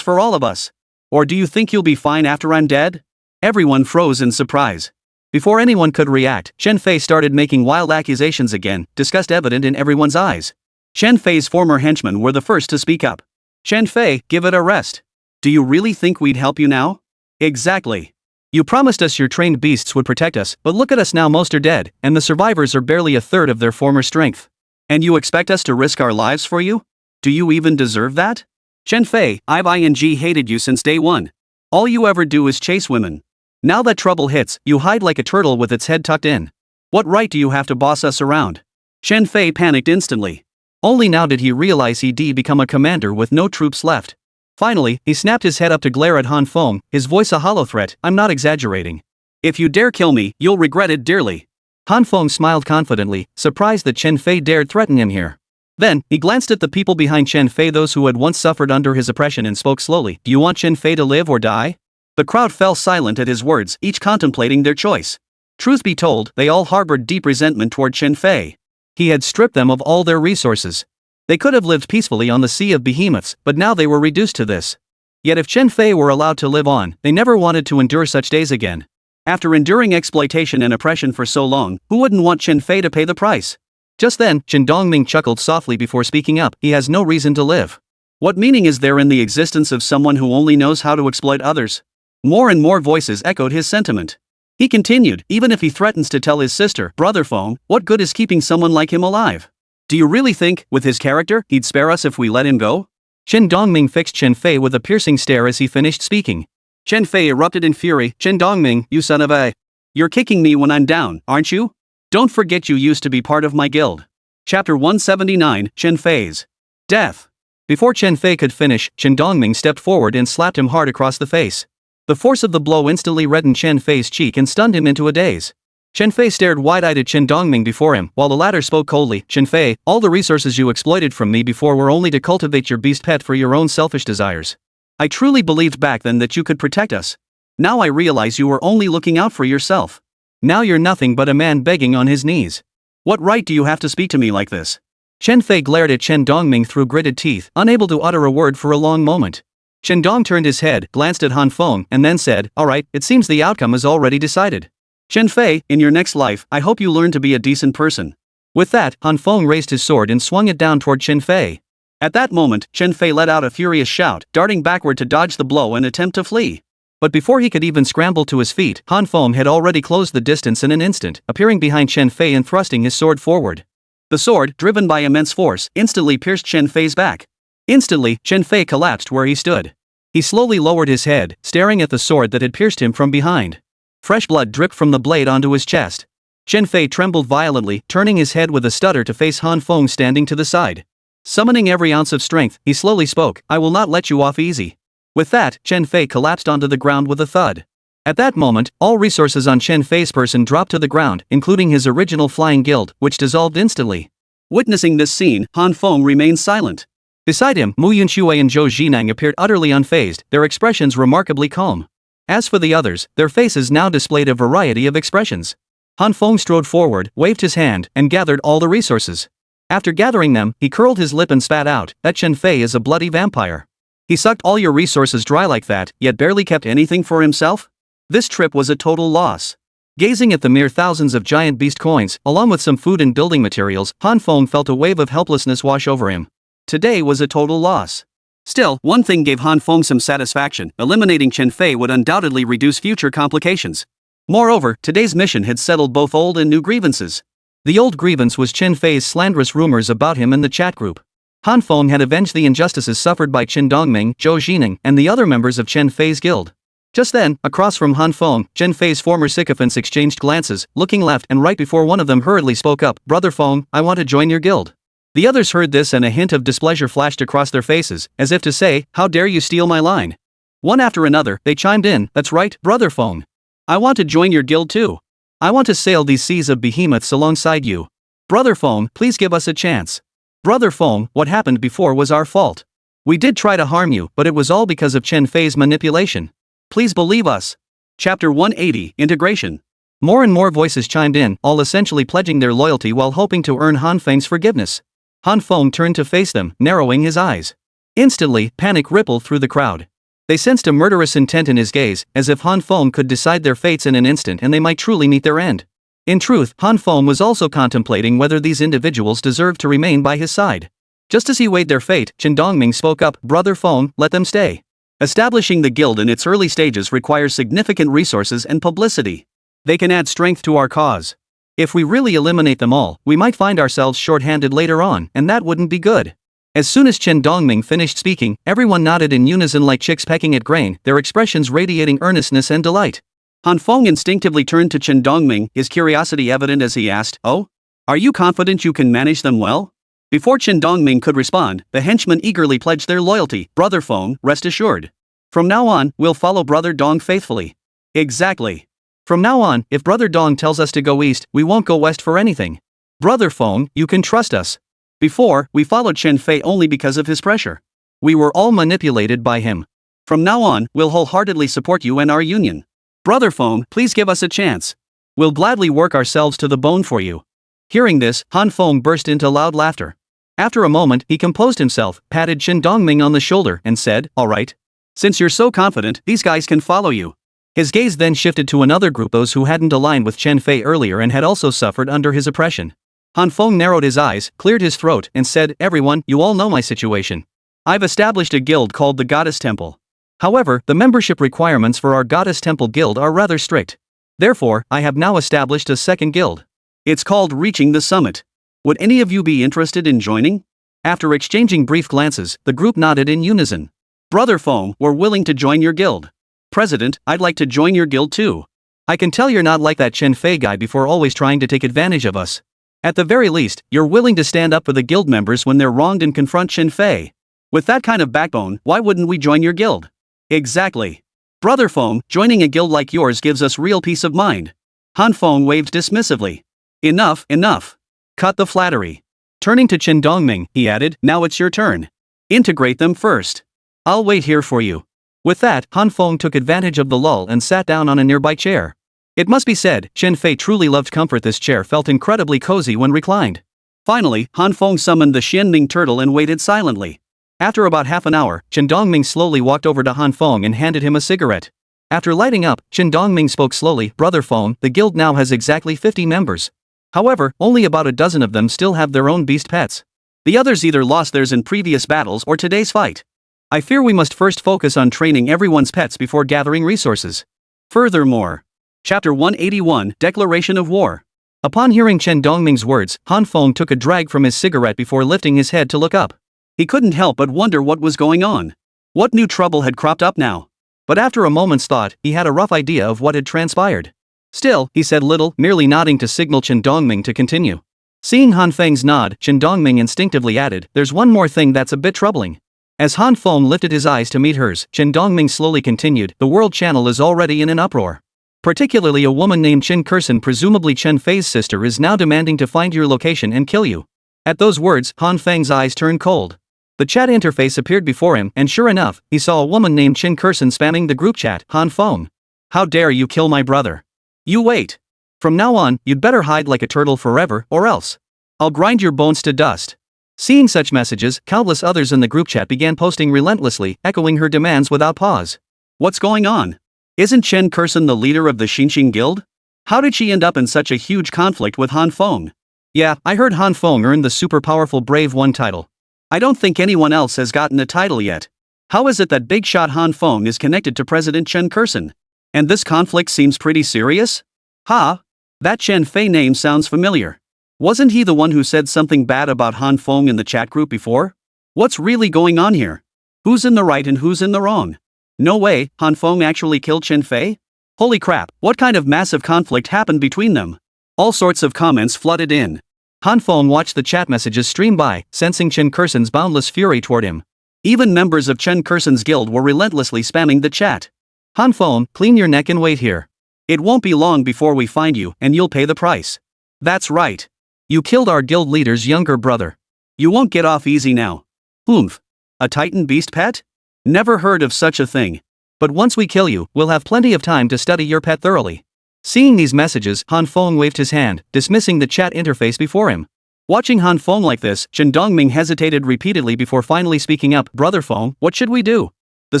for all of us. Or do you think you'll be fine after I'm dead? Everyone froze in surprise. Before anyone could react, Chen Fei started making wild accusations again, disgust evident in everyone's eyes. Chen Fei's former henchmen were the first to speak up. Chen Fei, give it a rest. Do you really think we'd help you now? Exactly. You promised us your trained beasts would protect us, but look at us now, most are dead, and the survivors are barely a third of their former strength. And you expect us to risk our lives for you? Do you even deserve that? Chen Fei, I've hated you since day one. All you ever do is chase women. Now that trouble hits, you hide like a turtle with its head tucked in. What right do you have to boss us around? Chen Fei panicked instantly. Only now did he realize he'd become a commander with no troops left. Finally, he snapped his head up to glare at Han Feng, his voice a hollow threat, I'm not exaggerating. If you dare kill me, you'll regret it dearly. Han Feng smiled confidently, surprised that Chen Fei dared threaten him here. Then, he glanced at the people behind Chen Fei, those who had once suffered under his oppression, and spoke slowly, Do you want Chen Fei to live or die? The crowd fell silent at his words, each contemplating their choice. Truth be told, they all harbored deep resentment toward Chen Fei. He had stripped them of all their resources. They could have lived peacefully on the Sea of Behemoths, but now they were reduced to this. Yet if Chen Fei were allowed to live on, they never wanted to endure such days again. After enduring exploitation and oppression for so long, who wouldn't want Chen Fei to pay the price? Just then, Chen Dongming chuckled softly before speaking up, he has no reason to live. What meaning is there in the existence of someone who only knows how to exploit others? More and more voices echoed his sentiment. He continued, even if he threatens to tell his sister, Brother Feng, what good is keeping someone like him alive? Do you really think, with his character, he'd spare us if we let him go? Chen Dongming fixed Chen Fei with a piercing stare as he finished speaking. Chen Fei erupted in fury, Chen Dongming, you son of a... You're kicking me when I'm down, aren't you? Don't forget you used to be part of my guild. Chapter 179, Chen Fei's death. Before Chen Fei could finish, Chen Dongming stepped forward and slapped him hard across the face. The force of the blow instantly reddened Chen Fei's cheek and stunned him into a daze. Chen Fei stared wide-eyed at Chen Dongming before him, while the latter spoke coldly, Chen Fei, all the resources you exploited from me before were only to cultivate your beast pet for your own selfish desires. I truly believed back then that you could protect us. Now I realize you were only looking out for yourself. Now you're nothing but a man begging on his knees. What right do you have to speak to me like this? Chen Fei glared at Chen Dongming through gritted teeth, unable to utter a word for a long moment. Chen Dong turned his head, glanced at Han Feng, and then said, Alright, it seems the outcome is already decided. Chen Fei, in your next life, I hope you learn to be a decent person. With that, Han Feng raised his sword and swung it down toward Chen Fei. At that moment, Chen Fei let out a furious shout, darting backward to dodge the blow and attempt to flee. But before he could even scramble to his feet, Han Feng had already closed the distance in an instant, appearing behind Chen Fei and thrusting his sword forward. The sword, driven by immense force, instantly pierced Chen Fei's back. Instantly, Chen Fei collapsed where he stood. He slowly lowered his head, staring at the sword that had pierced him from behind. Fresh blood dripped from the blade onto his chest. Chen Fei trembled violently, turning his head with a stutter to face Han Feng standing to the side. Summoning every ounce of strength, he slowly spoke, "I will not let you off easy." With that, Chen Fei collapsed onto the ground with a thud. At that moment, all resources on Chen Fei's person dropped to the ground, including his original flying guild, which dissolved instantly. Witnessing this scene, Han Feng remained silent. Beside him, Mu Yunxue and Zhou Jinang appeared utterly unfazed, their expressions remarkably calm. As for the others, their faces now displayed a variety of expressions. Han Feng strode forward, waved his hand, and gathered all the resources. After gathering them, he curled his lip and spat out, "That Chen Fei is a bloody vampire. He sucked all your resources dry like that, yet barely kept anything for himself? This trip was a total loss." Gazing at the mere thousands of giant beast coins, along with some food and building materials, Han Feng felt a wave of helplessness wash over him. Today was a total loss. Still, one thing gave Han Feng some satisfaction: eliminating Chen Fei would undoubtedly reduce future complications. Moreover, today's mission had settled both old and new grievances. The old grievance was Chen Fei's slanderous rumors about him in the chat group. Han Feng had avenged the injustices suffered by Qin Dongming, Zhou Jinang, and the other members of Chen Fei's guild. Just then, across from Han Feng, Chen Fei's former sycophants exchanged glances, looking left and right before one of them hurriedly spoke up, "Brother Feng, I want to join your guild." The others heard this and a hint of displeasure flashed across their faces, as if to say, "How dare you steal my line?" One after another, they chimed in, "That's right, Brother Feng. I want to join your guild too. I want to sail these seas of behemoths alongside you. Brother Feng, please give us a chance. Brother Feng, what happened before was our fault. We did try to harm you, but it was all because of Chen Fei's manipulation. Please believe us." Chapter 180, Integration. More and more voices chimed in, all essentially pledging their loyalty while hoping to earn Han Feng's forgiveness. Han Feng turned to face them, narrowing his eyes. Instantly, panic rippled through the crowd. They sensed a murderous intent in his gaze, as if Han Feng could decide their fates in an instant and they might truly meet their end. In truth, Han Feng was also contemplating whether these individuals deserved to remain by his side. Just as he weighed their fate, Qin Dongming spoke up, "Brother Feng, let them stay. Establishing the guild in its early stages requires significant resources and publicity. They can add strength to our cause. If we really eliminate them all, we might find ourselves short-handed later on, and that wouldn't be good." As soon as Qin Dongming finished speaking, everyone nodded in unison like chicks pecking at grain, their expressions radiating earnestness and delight. Han Feng instinctively turned to Qin Dongming, his curiosity evident as he asked, "Oh? Are you confident you can manage them well?" Before Qin Dongming could respond, the henchmen eagerly pledged their loyalty. "Brother Feng, rest assured. From now on, we'll follow Brother Dong faithfully." "Exactly. From now on, if Brother Dong tells us to go east, we won't go west for anything. Brother Feng, you can trust us. Before, we followed Chen Fei only because of his pressure. We were all manipulated by him. From now on, we'll wholeheartedly support you and our union. Brother Feng, please give us a chance. We'll gladly work ourselves to the bone for you." Hearing this, Han Feng burst into loud laughter. After a moment, he composed himself, patted Qin Dongming on the shoulder, and said, "All right. Since you're so confident, these guys can follow you." His gaze then shifted to another group, those who hadn't aligned with Chen Fei earlier and had also suffered under his oppression. Han Feng narrowed his eyes, cleared his throat, and said, "Everyone, you all know my situation. I've established a guild called the Goddess Temple. However, the membership requirements for our Goddess Temple Guild are rather strict. Therefore, I have now established a second guild. It's called Reaching the Summit. Would any of you be interested in joining?" After exchanging brief glances, the group nodded in unison. "Brother Feng, we're willing to join your guild. President, I'd like to join your guild too. I can tell you're not like that Chen Fei guy before, always trying to take advantage of us. At the very least, you're willing to stand up for the guild members when they're wronged and confront Chen Fei. With that kind of backbone, why wouldn't we join your guild?" "Exactly. Brother Feng, joining a guild like yours gives us real peace of mind." Han Feng waved dismissively. "Enough, enough. Cut the flattery." Turning to Qin Dongming, he added, "Now it's your turn. Integrate them first. I'll wait here for you." With that, Han Feng took advantage of the lull and sat down on a nearby chair. It must be said, Chen Fei truly loved comfort. This chair felt incredibly cozy when reclined. Finally, Han Feng summoned the Xianning turtle and waited silently. After about half an hour, Qin Dongming slowly walked over to Han Feng and handed him a cigarette. After lighting up, Qin Dongming spoke slowly, "Brother Feng, the guild now has exactly 50 members. However, only about a dozen of them still have their own beast pets. The others either lost theirs in previous battles or today's fight. I fear we must first focus on training everyone's pets before gathering resources. Furthermore. Chapter 181, Declaration of War. Upon hearing Chen Dongming's words, Han Feng took a drag from his cigarette before lifting his head to look up. He couldn't help but wonder what was going on. What new trouble had cropped up now? But after a moment's thought, he had a rough idea of what had transpired. Still, he said little, merely nodding to signal Chen Dongming to continue. Seeing Han Feng's nod, Chen Dongming instinctively added, "There's one more thing that's a bit troubling." As Han Feng lifted his eyes to meet hers, Chen Dongming slowly continued, "The world channel is already in an uproar. Particularly a woman named Chen Kursen, presumably Chen Fei's sister, is now demanding to find your location and kill you." At those words, Han Feng's eyes turned cold. The chat interface appeared before him, and sure enough, he saw a woman named Chen Kursen spamming the group chat. "Han Feng. How dare you kill my brother? You wait. From now on, you'd better hide like a turtle forever, or else I'll grind your bones to dust." Seeing such messages, countless others in the group chat began posting relentlessly, echoing her demands without pause. What's going on? Isn't Chen Kursen the leader of the Xinqing Guild? How did she end up in such a huge conflict with Han Feng? Yeah, I heard Han Feng earned the super powerful Brave One title. I don't think anyone else has gotten a title yet. How is it that big shot Han Feng is connected to President Chen Kursen? And this conflict seems pretty serious? That Chen Fei name sounds familiar. Wasn't he the one who said something bad about Han Feng in the chat group before? What's really going on here? Who's in the right and who's in the wrong? No way, Han Feng actually killed Chen Fei? Holy crap, what kind of massive conflict happened between them? All sorts of comments flooded in. Han Feng watched the chat messages stream by, sensing Chen Kursen's boundless fury toward him. Even members of Chen Kursen's guild were relentlessly spamming the chat. "Han Feng, clean your neck and wait here. It won't be long before we find you, and you'll pay the price." "That's right. You killed our guild leader's younger brother. You won't get off easy now." "Oomph. A titan beast pet? Never heard of such a thing. But once we kill you, we'll have plenty of time to study your pet thoroughly." Seeing these messages, Han Feng waved his hand, dismissing the chat interface before him. Watching Han Feng like this, Chen Dongming hesitated repeatedly before finally speaking up. "Brother Feng, what should we do? The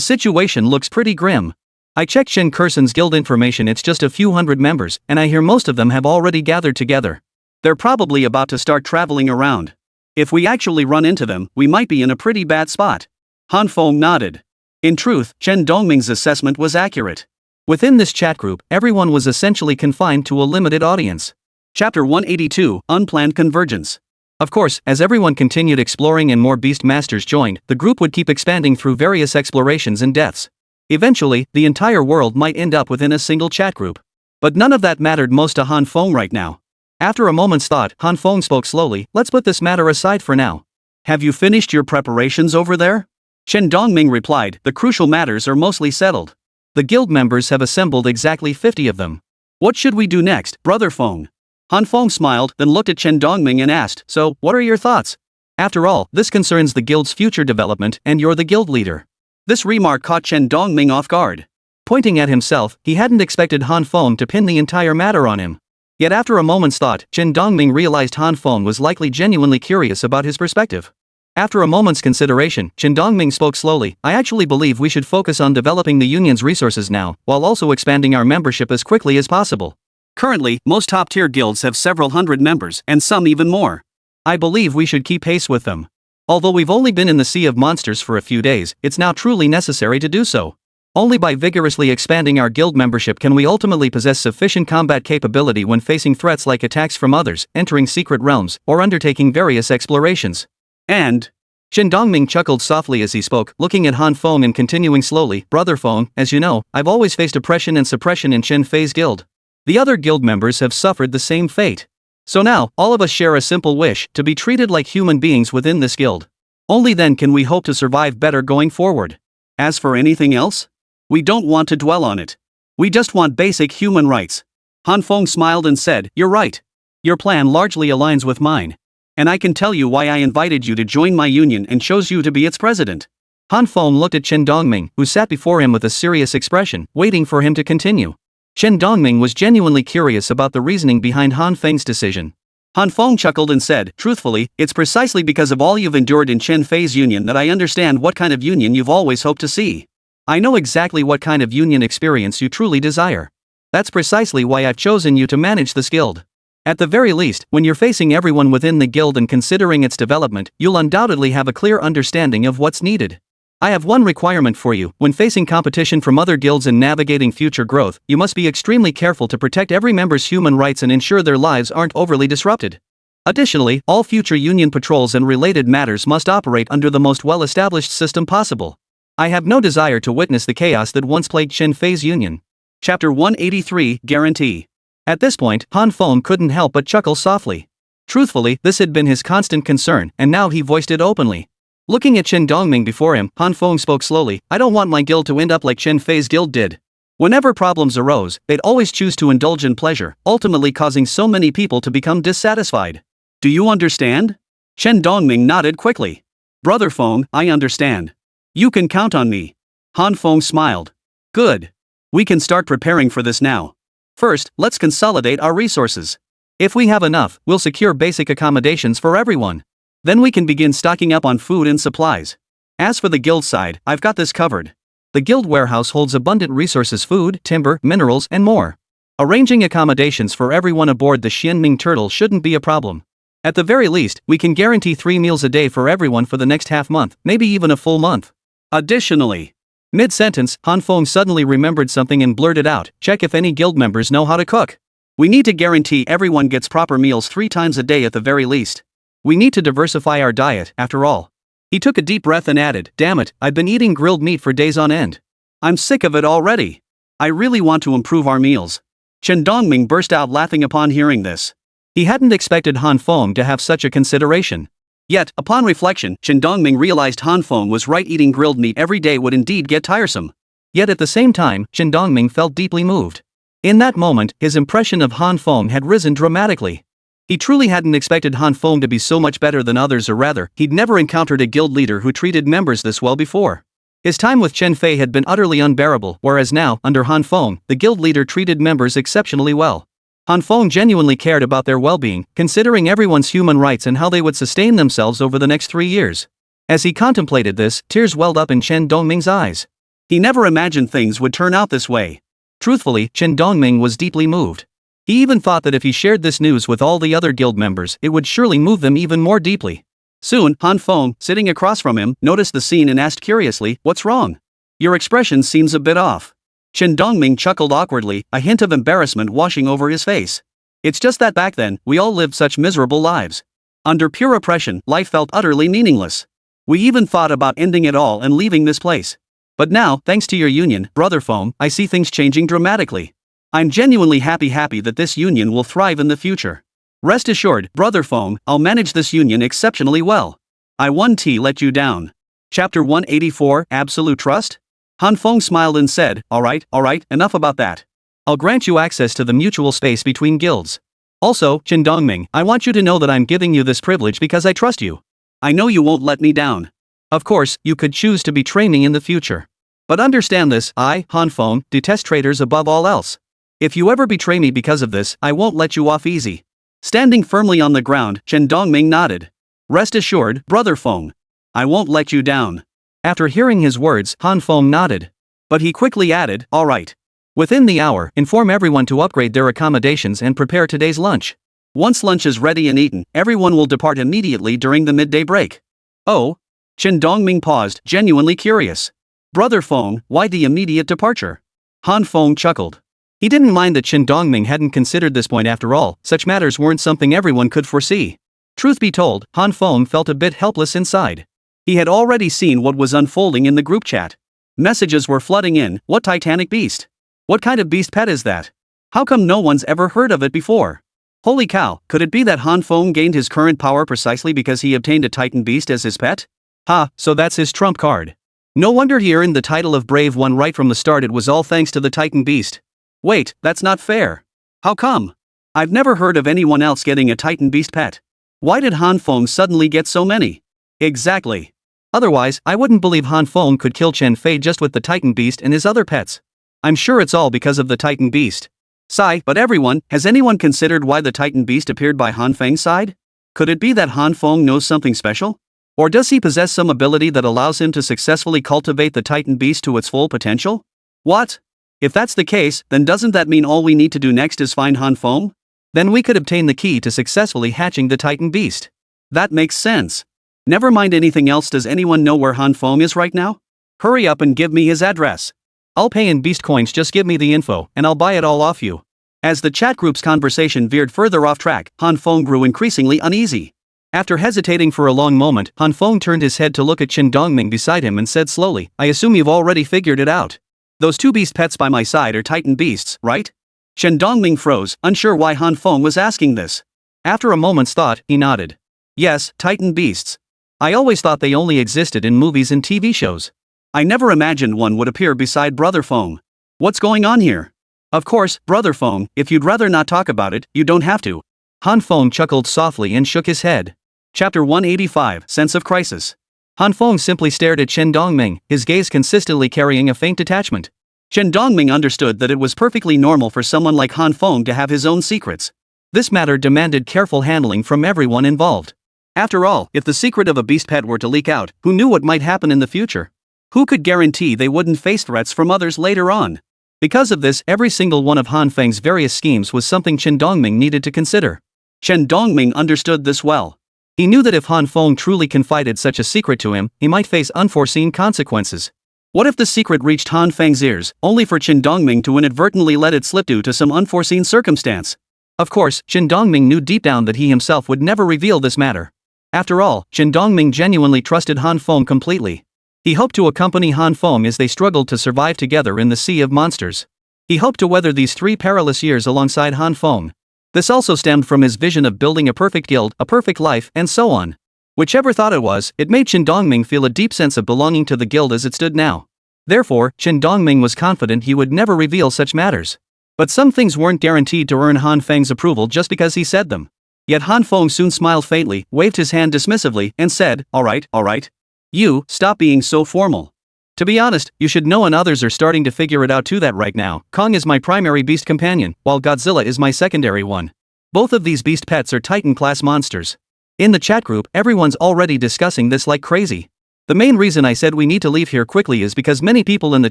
situation looks pretty grim. I checked Chen Kursen's guild information, it's just a few hundred members, and I hear most of them have already gathered together. They're probably about to start traveling around. If we actually run into them, we might be in a pretty bad spot." Han Feng nodded. In truth, Chen Dongming's assessment was accurate. Within this chat group, everyone was essentially confined to a limited audience. Chapter 182, Unplanned Convergence. Of course, as everyone continued exploring and more beast masters joined, the group would keep expanding through various explorations and deaths. Eventually, the entire world might end up within a single chat group. But none of that mattered most to Han Feng right now. After a moment's thought, Han Feng spoke slowly. "Let's put this matter aside for now. Have you finished your preparations over there?" Chen Dongming replied, "The crucial matters are mostly settled. The guild members have assembled exactly 50 of them. What should we do next, Brother Feng?" Han Feng smiled, then looked at Chen Dongming and asked, "So, what are your thoughts? After all, this concerns the guild's future development, and you're the guild leader." This remark caught Chen Dongming off guard. Pointing at himself, he hadn't expected Han Feng to pin the entire matter on him. Yet after a moment's thought, Chen Dongming realized Han Feng was likely genuinely curious about his perspective. After a moment's consideration, Chen Dongming spoke slowly. "I actually believe we should focus on developing the union's resources now, while also expanding our membership as quickly as possible. Currently, most top-tier guilds have several hundred members, and some even more. I believe we should keep pace with them. Although we've only been in the Sea of Monsters for a few days, it's now truly necessary to do so. Only by vigorously expanding our guild membership can we ultimately possess sufficient combat capability when facing threats like attacks from others, entering secret realms, or undertaking various explorations." And Chen Dongming chuckled softly as he spoke, looking at Han Feng and continuing slowly, "Brother Feng, as you know, I've always faced oppression and suppression in Chen Fei's guild. The other guild members have suffered the same fate. So now, all of us share a simple wish, to be treated like human beings within this guild. Only then can we hope to survive better going forward. As for anything else, we don't want to dwell on it. We just want basic human rights." Han Feng smiled and said, "You're right. Your plan largely aligns with mine. And I can tell you why I invited you to join my union and chose you to be its president." Han Feng looked at Chen Dongming, who sat before him with a serious expression, waiting for him to continue. Chen Dongming was genuinely curious about the reasoning behind Han Feng's decision. Han Feng chuckled and said, "Truthfully, it's precisely because of all you've endured in Chen Fei's union that I understand what kind of union you've always hoped to see. I know exactly what kind of union experience you truly desire. That's precisely why I've chosen you to manage this guild. At the very least, when you're facing everyone within the guild and considering its development, you'll undoubtedly have a clear understanding of what's needed. I have one requirement for you: when facing competition from other guilds and navigating future growth, you must be extremely careful to protect every member's human rights and ensure their lives aren't overly disrupted. Additionally, all future union patrols and related matters must operate under the most well-established system possible. I have no desire to witness the chaos that once plagued Chen Fei's union. Chapter 183, Guarantee. At this point, Han Feng couldn't help but chuckle softly. Truthfully, this had been his constant concern, and now he voiced it openly. Looking at Chen Dongming before him, Han Feng spoke slowly. I don't want my guild to end up like Chen Fei's guild did. Whenever problems arose, they'd always choose to indulge in pleasure, ultimately causing so many people to become dissatisfied. Do you understand? Chen Dongming nodded quickly. Brother Feng, I understand. You can count on me. Han Feng smiled. Good. We can start preparing for this now. First, let's consolidate our resources. If we have enough, we'll secure basic accommodations for everyone. Then we can begin stocking up on food and supplies. As for the guild side, I've got this covered. The guild warehouse holds abundant resources: food, timber, minerals, and more. Arranging accommodations for everyone aboard the Xianming Turtle shouldn't be a problem. At the very least, we can guarantee 3 meals a day for everyone for the next half month, maybe even a full month. Additionally, mid-sentence, Han Feng suddenly remembered something and blurted out, check if any guild members know how to cook. We need to guarantee everyone gets proper meals 3 times a day at the very least. We need to diversify our diet, after all. He took a deep breath and added, damn it, I've been eating grilled meat for days on end. I'm sick of it already. I really want to improve our meals. Chen Dongming burst out laughing upon hearing this. He hadn't expected Han Feng to have such a consideration. Yet, upon reflection, Chen Dongming realized Han Feng was right: eating grilled meat every day would indeed get tiresome. Yet at the same time, Chen Dongming felt deeply moved. In that moment, his impression of Han Feng had risen dramatically. He truly hadn't expected Han Feng to be so much better than others, or rather, he'd never encountered a guild leader who treated members this well before. His time with Chen Fei had been utterly unbearable, whereas now, under Han Feng, the guild leader treated members exceptionally well. Han Feng genuinely cared about their well-being, considering everyone's human rights and how they would sustain themselves over the next 3 years. As he contemplated this, tears welled up in Chen Dongming's eyes. He never imagined things would turn out this way. Truthfully, Chen Dongming was deeply moved. He even thought that if he shared this news with all the other guild members, it would surely move them even more deeply. Soon, Han Feng, sitting across from him, noticed the scene and asked curiously, what's wrong? Your expression seems a bit off. Chen Dongming chuckled awkwardly, a hint of embarrassment washing over his face. It's just that back then, we all lived such miserable lives. Under pure oppression, life felt utterly meaningless. We even thought about ending it all and leaving this place. But now, thanks to your union, Brother Feng, I see things changing dramatically. I'm genuinely happy that this union will thrive in the future. Rest assured, Brother Feng, I'll manage this union exceptionally well. I won't let you down. Chapter 184, Absolute Trust? Han Feng smiled and said, alright, enough about that. I'll grant you access to the mutual space between guilds. Also, Chen Dongming, I want you to know that I'm giving you this privilege because I trust you. I know you won't let me down. Of course, you could choose to betray me in the future. But understand this, I, Han Feng, detest traitors above all else. If you ever betray me because of this, I won't let you off easy. Standing firmly on the ground, Chen Dongming nodded. Rest assured, Brother Feng. I won't let you down. After hearing his words, Han Feng nodded. But he quickly added, alright. Within the hour, inform everyone to upgrade their accommodations and prepare today's lunch. Once lunch is ready and eaten, everyone will depart immediately during the midday break. Oh? Chen Dongming paused, genuinely curious. Brother Feng, why the immediate departure? Han Feng chuckled. He didn't mind that Chen Dongming hadn't considered this point after all, such matters weren't something everyone could foresee. Truth be told, Han Feng felt a bit helpless inside. He had already seen what was unfolding in the group chat. Messages were flooding in, what titanic beast? What kind of beast pet is that? How come no one's ever heard of it before? Holy cow, could it be that Han Feng gained his current power precisely because he obtained a titan beast as his pet? Ha, so that's his trump card. No wonder he earned the title of Brave One right from the start. It was all thanks to the titan beast. Wait, that's not fair. How come? I've never heard of anyone else getting a titan beast pet. Why did Han Feng suddenly get so many? Exactly. Otherwise, I wouldn't believe Han Feng could kill Chen Fei just with the titan beast and his other pets. I'm sure it's all because of the titan beast. Sigh, but has anyone considered why the titan beast appeared by Han Feng's side? Could it be that Han Feng knows something special? Or does he possess some ability that allows him to successfully cultivate the titan beast to its full potential? What? If that's the case, then doesn't that mean all we need to do next is find Han Feng? Then we could obtain the key to successfully hatching the titan beast. That makes sense. Never mind anything else, does anyone know where Han Feng is right now? Hurry up and give me his address. I'll pay in beast coins, just give me the info, and I'll buy it all off you. As the chat group's conversation veered further off track, Han Feng grew increasingly uneasy. After hesitating for a long moment, Han Feng turned his head to look at Chen Dongming beside him and said slowly, I assume you've already figured it out. Those two beast pets by my side are Titan beasts, right? Chen Dongming froze, unsure why Han Feng was asking this. After a moment's thought, he nodded. Yes, Titan beasts. I always thought they only existed in movies and TV shows. I never imagined one would appear beside Brother Feng. What's going on here? Of course, Brother Feng, if you'd rather not talk about it, you don't have to. Han Feng chuckled softly and shook his head. Chapter 185, Sense of Crisis. Han Feng simply stared at Chen Dongming, his gaze consistently carrying a faint detachment. Chen Dongming understood that it was perfectly normal for someone like Han Feng to have his own secrets. This matter demanded careful handling from everyone involved. After all, if the secret of a beast pet were to leak out, who knew what might happen in the future? Who could guarantee they wouldn't face threats from others later on? Because of this, every single one of Han Feng's various schemes was something Chen Dongming needed to consider. Chen Dongming understood this well. He knew that if Han Feng truly confided such a secret to him, he might face unforeseen consequences. What if the secret reached Han Feng's ears, only for Chen Dongming to inadvertently let it slip due to some unforeseen circumstance? Of course, Chen Dongming knew deep down that he himself would never reveal this matter. After all, Chen Dongming genuinely trusted Han Feng completely. He hoped to accompany Han Feng as they struggled to survive together in the sea of monsters. He hoped to weather these 3 perilous years alongside Han Feng. This also stemmed from his vision of building a perfect guild, a perfect life, and so on. Whichever thought it was, it made Chen Dongming feel a deep sense of belonging to the guild as it stood now. Therefore, Chen Dongming was confident he would never reveal such matters. But some things weren't guaranteed to earn Han Feng's approval just because he said them. Yet Han Feng soon smiled faintly, waved his hand dismissively, and said, alright. You, stop being so formal. To be honest, you should know and others are starting to figure it out too that right now, Kong is my primary beast companion, while Godzilla is my secondary one. Both of these beast pets are Titan-class monsters. In the chat group, everyone's already discussing this like crazy. The main reason I said we need to leave here quickly is because many people in the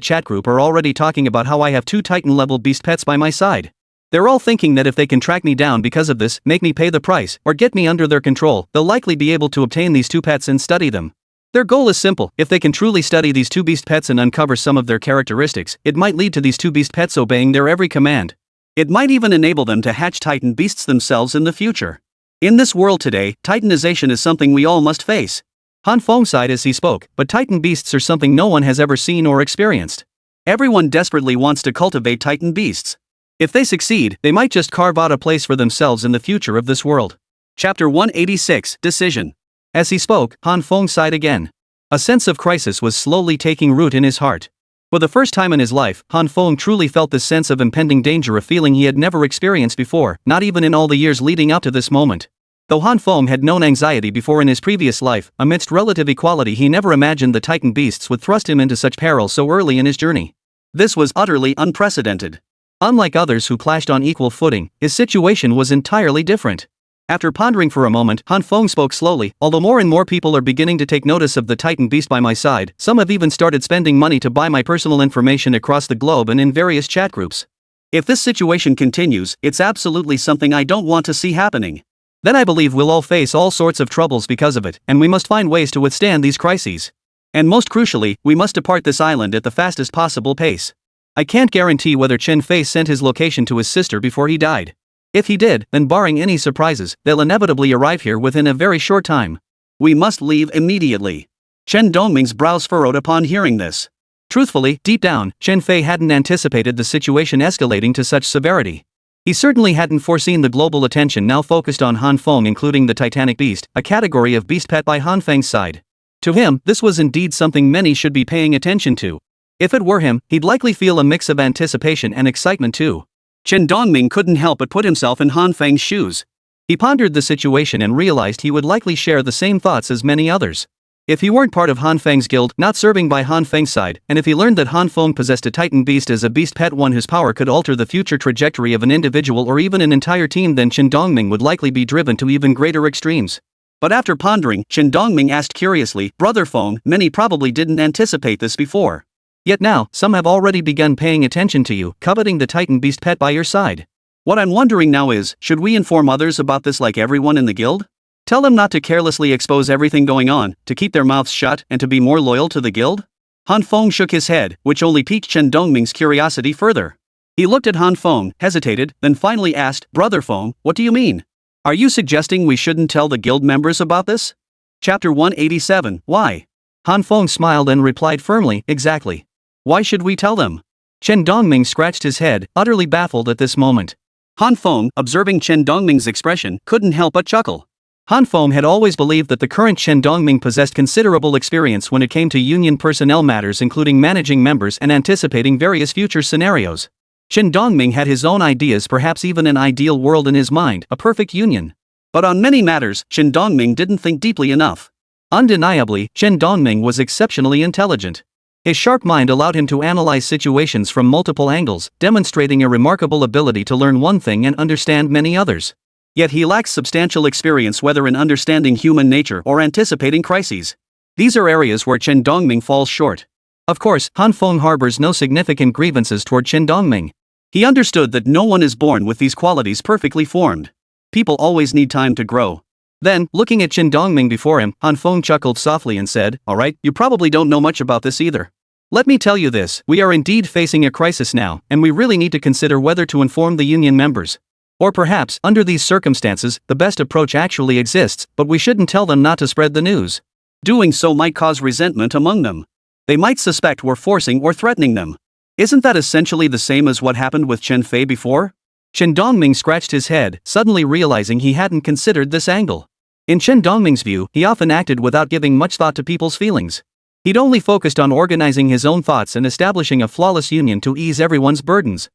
chat group are already talking about how I have 2 Titan-level beast pets by my side. They're all thinking that if they can track me down because of this, make me pay the price, or get me under their control, they'll likely be able to obtain these 2 pets and study them. Their goal is simple: if they can truly study these 2 beast pets and uncover some of their characteristics, it might lead to these 2 beast pets obeying their every command. It might even enable them to hatch Titan beasts themselves in the future. In this world today, Titanization is something we all must face. Han Feng sighed as he spoke, but Titan beasts are something no one has ever seen or experienced. Everyone desperately wants to cultivate Titan beasts. If they succeed, they might just carve out a place for themselves in the future of this world. Chapter 186, Decision. As he spoke, Han Feng sighed again. A sense of crisis was slowly taking root in his heart. For the first time in his life, Han Feng truly felt this sense of impending danger, a feeling he had never experienced before, not even in all the years leading up to this moment. Though Han Feng had known anxiety before in his previous life, amidst relative equality he never imagined the Titan beasts would thrust him into such peril so early in his journey. This was utterly unprecedented. Unlike others who clashed on equal footing, his situation was entirely different. After pondering for a moment, Han Feng spoke slowly. Although more and more people are beginning to take notice of the Titan beast by my side, some have even started spending money to buy my personal information across the globe and in various chat groups. If this situation continues, it's absolutely something I don't want to see happening. Then I believe we'll all face all sorts of troubles because of it, and we must find ways to withstand these crises. And most crucially, we must depart this island at the fastest possible pace. I can't guarantee whether Chen Fei sent his location to his sister before he died. If he did, then barring any surprises, they'll inevitably arrive here within a very short time. We must leave immediately. Chen Dongming's brows furrowed upon hearing this. Truthfully, deep down, Chen Fei hadn't anticipated the situation escalating to such severity. He certainly hadn't foreseen the global attention now focused on Han Feng, including the Titanic beast, a category of beast pet by Han Feng's side. To him, this was indeed something many should be paying attention to. If it were him, he'd likely feel a mix of anticipation and excitement too. Chen Dongming couldn't help but put himself in Han Feng's shoes. He pondered the situation and realized he would likely share the same thoughts as many others. If he weren't part of Han Feng's guild, not serving by Han Feng's side, and if he learned that Han Feng possessed a Titan beast as a beast pet, one whose power could alter the future trajectory of an individual or even an entire team, then Chen Dongming would likely be driven to even greater extremes. But after pondering, Chen Dongming asked curiously, Brother Feng, many probably didn't anticipate this before. Yet now, some have already begun paying attention to you, coveting the Titan beast pet by your side. What I'm wondering now is, should we inform others about this like everyone in the guild? Tell them not to carelessly expose everything going on, to keep their mouths shut, and to be more loyal to the guild? Han Feng shook his head, which only piqued Chen Dongming's curiosity further. He looked at Han Feng, hesitated, then finally asked, Brother Feng, what do you mean? Are you suggesting we shouldn't tell the guild members about this? Chapter 187, Why? Han Feng smiled and replied firmly, exactly. Why should we tell them? Chen Dongming scratched his head, utterly baffled at this moment. Han Feng, observing Chen Dongming's expression, couldn't help but chuckle. Han Feng had always believed that the current Chen Dongming possessed considerable experience when it came to union personnel matters, including managing members and anticipating various future scenarios. Chen Dongming had his own ideas, perhaps even an ideal world in his mind, a perfect union. But on many matters, Chen Dongming didn't think deeply enough. Undeniably, Chen Dongming was exceptionally intelligent. His sharp mind allowed him to analyze situations from multiple angles, demonstrating a remarkable ability to learn one thing and understand many others. Yet he lacks substantial experience whether in understanding human nature or anticipating crises. These are areas where Chen Dongming falls short. Of course, Han Feng harbors no significant grievances toward Chen Dongming. He understood that no one is born with these qualities perfectly formed. People always need time to grow. Then, looking at Chen Dongming before him, Han Feng chuckled softly and said, Alright, you probably don't know much about this either. Let me tell you this, we are indeed facing a crisis now, and we really need to consider whether to inform the union members. Or perhaps, under these circumstances, the best approach actually exists, but we shouldn't tell them not to spread the news. Doing so might cause resentment among them. They might suspect we're forcing or threatening them. Isn't that essentially the same as what happened with Chen Fei before? Chen Dongming scratched his head, suddenly realizing he hadn't considered this angle. In Chen Dongming's view, he often acted without giving much thought to people's feelings. He'd only focused on organizing his own thoughts and establishing a flawless union to ease everyone's burdens.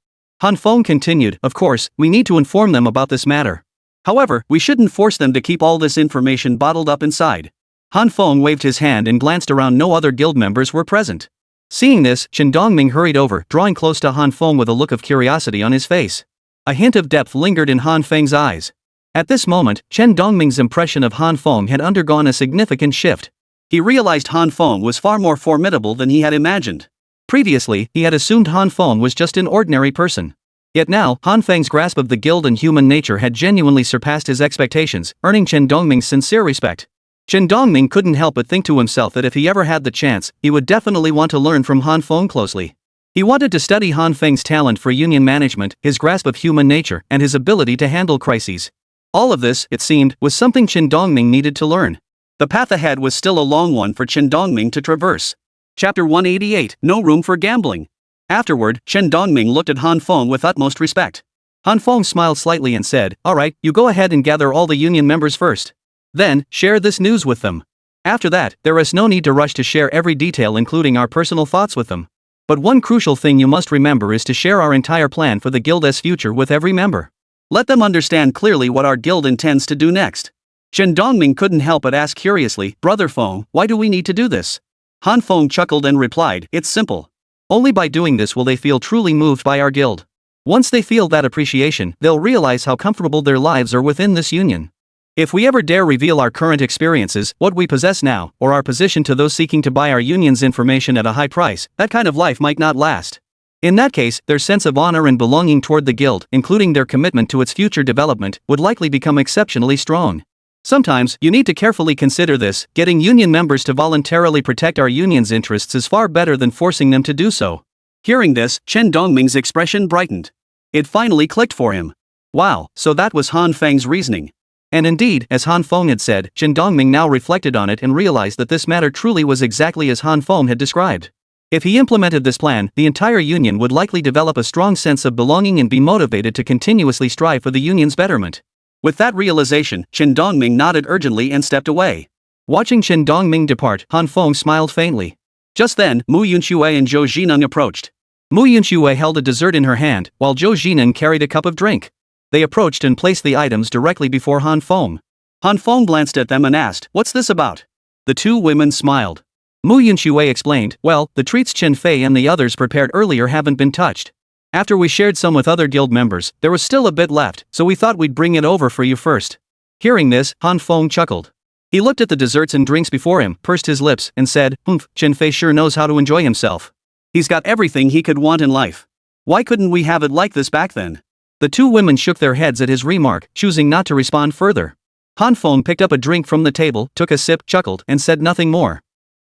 Han Feng continued, Of course, we need to inform them about this matter. However, we shouldn't force them to keep all this information bottled up inside. Han Feng waved his hand and glanced around. No other guild members were present. Seeing this, Chen Dongming hurried over, drawing close to Han Feng with a look of curiosity on his face. A hint of depth lingered in Han Feng's eyes. At this moment, Chen Dongming's impression of Han Feng had undergone a significant shift. He realized Han Feng was far more formidable than he had imagined. Previously, he had assumed Han Feng was just an ordinary person. Yet now, Han Feng's grasp of the guild and human nature had genuinely surpassed his expectations, earning Chen Dongming's sincere respect. Chen Dongming couldn't help but think to himself that if he ever had the chance, he would definitely want to learn from Han Feng closely. He wanted to study Han Feng's talent for union management, his grasp of human nature, and his ability to handle crises. All of this, it seemed, was something Chen Dongming needed to learn. The path ahead was still a long one for Chen Dongming to traverse. Chapter 188, No Room for Gambling. Afterward, Chen Dongming looked at Han Feng with utmost respect. Han Feng smiled slightly and said, Alright, you go ahead and gather all the union members first. Then, share this news with them. After that, there is no need to rush to share every detail, including our personal thoughts with them. But one crucial thing you must remember is to share our entire plan for the guild's future with every member. Let them understand clearly what our guild intends to do next. Chen Dongming couldn't help but ask curiously, Brother Feng, why do we need to do this? Han Feng chuckled and replied, It's simple. Only by doing this will they feel truly moved by our guild. Once they feel that appreciation, they'll realize how comfortable their lives are within this union. If we ever dare reveal our current experiences, what we possess now, or our position to those seeking to buy our union's information at a high price, that kind of life might not last. In that case, their sense of honor and belonging toward the guild, including their commitment to its future development, would likely become exceptionally strong. Sometimes, you need to carefully consider this. Getting union members to voluntarily protect our union's interests is far better than forcing them to do so. Hearing this, Chen Dongming's expression brightened. It finally clicked for him. Wow, so that was Han Feng's reasoning. And indeed, as Han Feng had said, Chen Dongming now reflected on it and realized that this matter truly was exactly as Han Feng had described. If he implemented this plan, the entire union would likely develop a strong sense of belonging and be motivated to continuously strive for the union's betterment. With that realization, Chen Dongming nodded urgently and stepped away. Watching Chen Dongming depart, Han Feng smiled faintly. Just then, Mu Yunxue and Zhou Jinan approached. Mu Yunxue held a dessert in her hand, while Zhou Jinan carried a cup of drink. They approached and placed the items directly before Han Feng. Han Feng glanced at them and asked, What's this about? The two women smiled. Mu Yunxue explained, Well, the treats Chen Fei and the others prepared earlier haven't been touched. After we shared some with other guild members, there was still a bit left, so we thought we'd bring it over for you first. Hearing this, Han Feng chuckled. He looked at the desserts and drinks before him, pursed his lips, and said, Chen Fei sure knows how to enjoy himself. He's got everything he could want in life. Why couldn't we have it like this back then? The two women shook their heads at his remark, choosing not to respond further. Han Feng picked up a drink from the table, took a sip, chuckled, and said nothing more.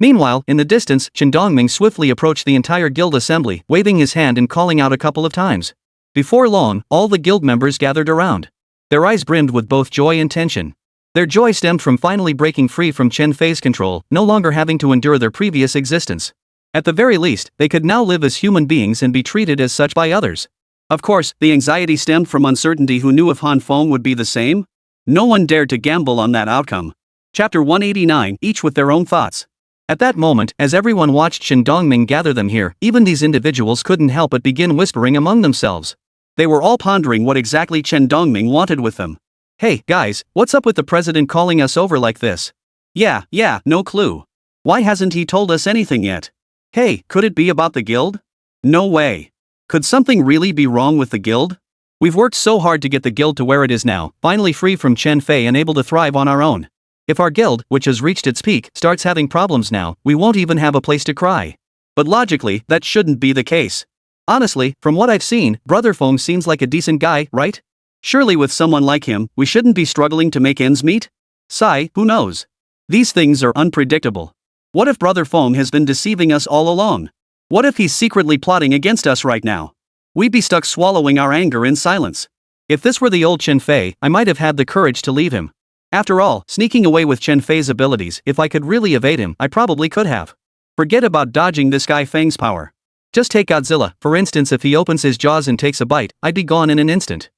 Meanwhile, in the distance, Chen Dongming swiftly approached the entire guild assembly, waving his hand and calling out a couple of times. Before long, all the guild members gathered around. Their eyes brimmed with both joy and tension. Their joy stemmed from finally breaking free from Chen Fei's control, no longer having to endure their previous existence. At the very least, they could now live as human beings and be treated as such by others. Of course, the anxiety stemmed from uncertainty. Who knew if Han Feng would be the same? No one dared to gamble on that outcome. Chapter 189, each with their own thoughts. At that moment, as everyone watched Chen Dongming gather them here, even these individuals couldn't help but begin whispering among themselves. They were all pondering what exactly Chen Dongming wanted with them. Hey, guys, what's up with the president calling us over like this? Yeah, no clue. Why hasn't he told us anything yet? Hey, could it be about the guild? No way. Could something really be wrong with the guild? We've worked so hard to get the guild to where it is now, finally free from Chen Fei and able to thrive on our own. If our guild, which has reached its peak, starts having problems now, we won't even have a place to cry. But logically, that shouldn't be the case. Honestly, from what I've seen, Brother Feng seems like a decent guy, right? Surely with someone like him, we shouldn't be struggling to make ends meet? Sigh, who knows? These things are unpredictable. What if Brother Feng has been deceiving us all along? What if he's secretly plotting against us right now? We'd be stuck swallowing our anger in silence. If this were the old Chen Fei, I might have had the courage to leave him. After all, sneaking away with Chen Fei's abilities, if I could really evade him, I probably could have. Forget about dodging this guy Feng's power. Just take Godzilla, for instance. If he opens his jaws and takes a bite, I'd be gone in an instant.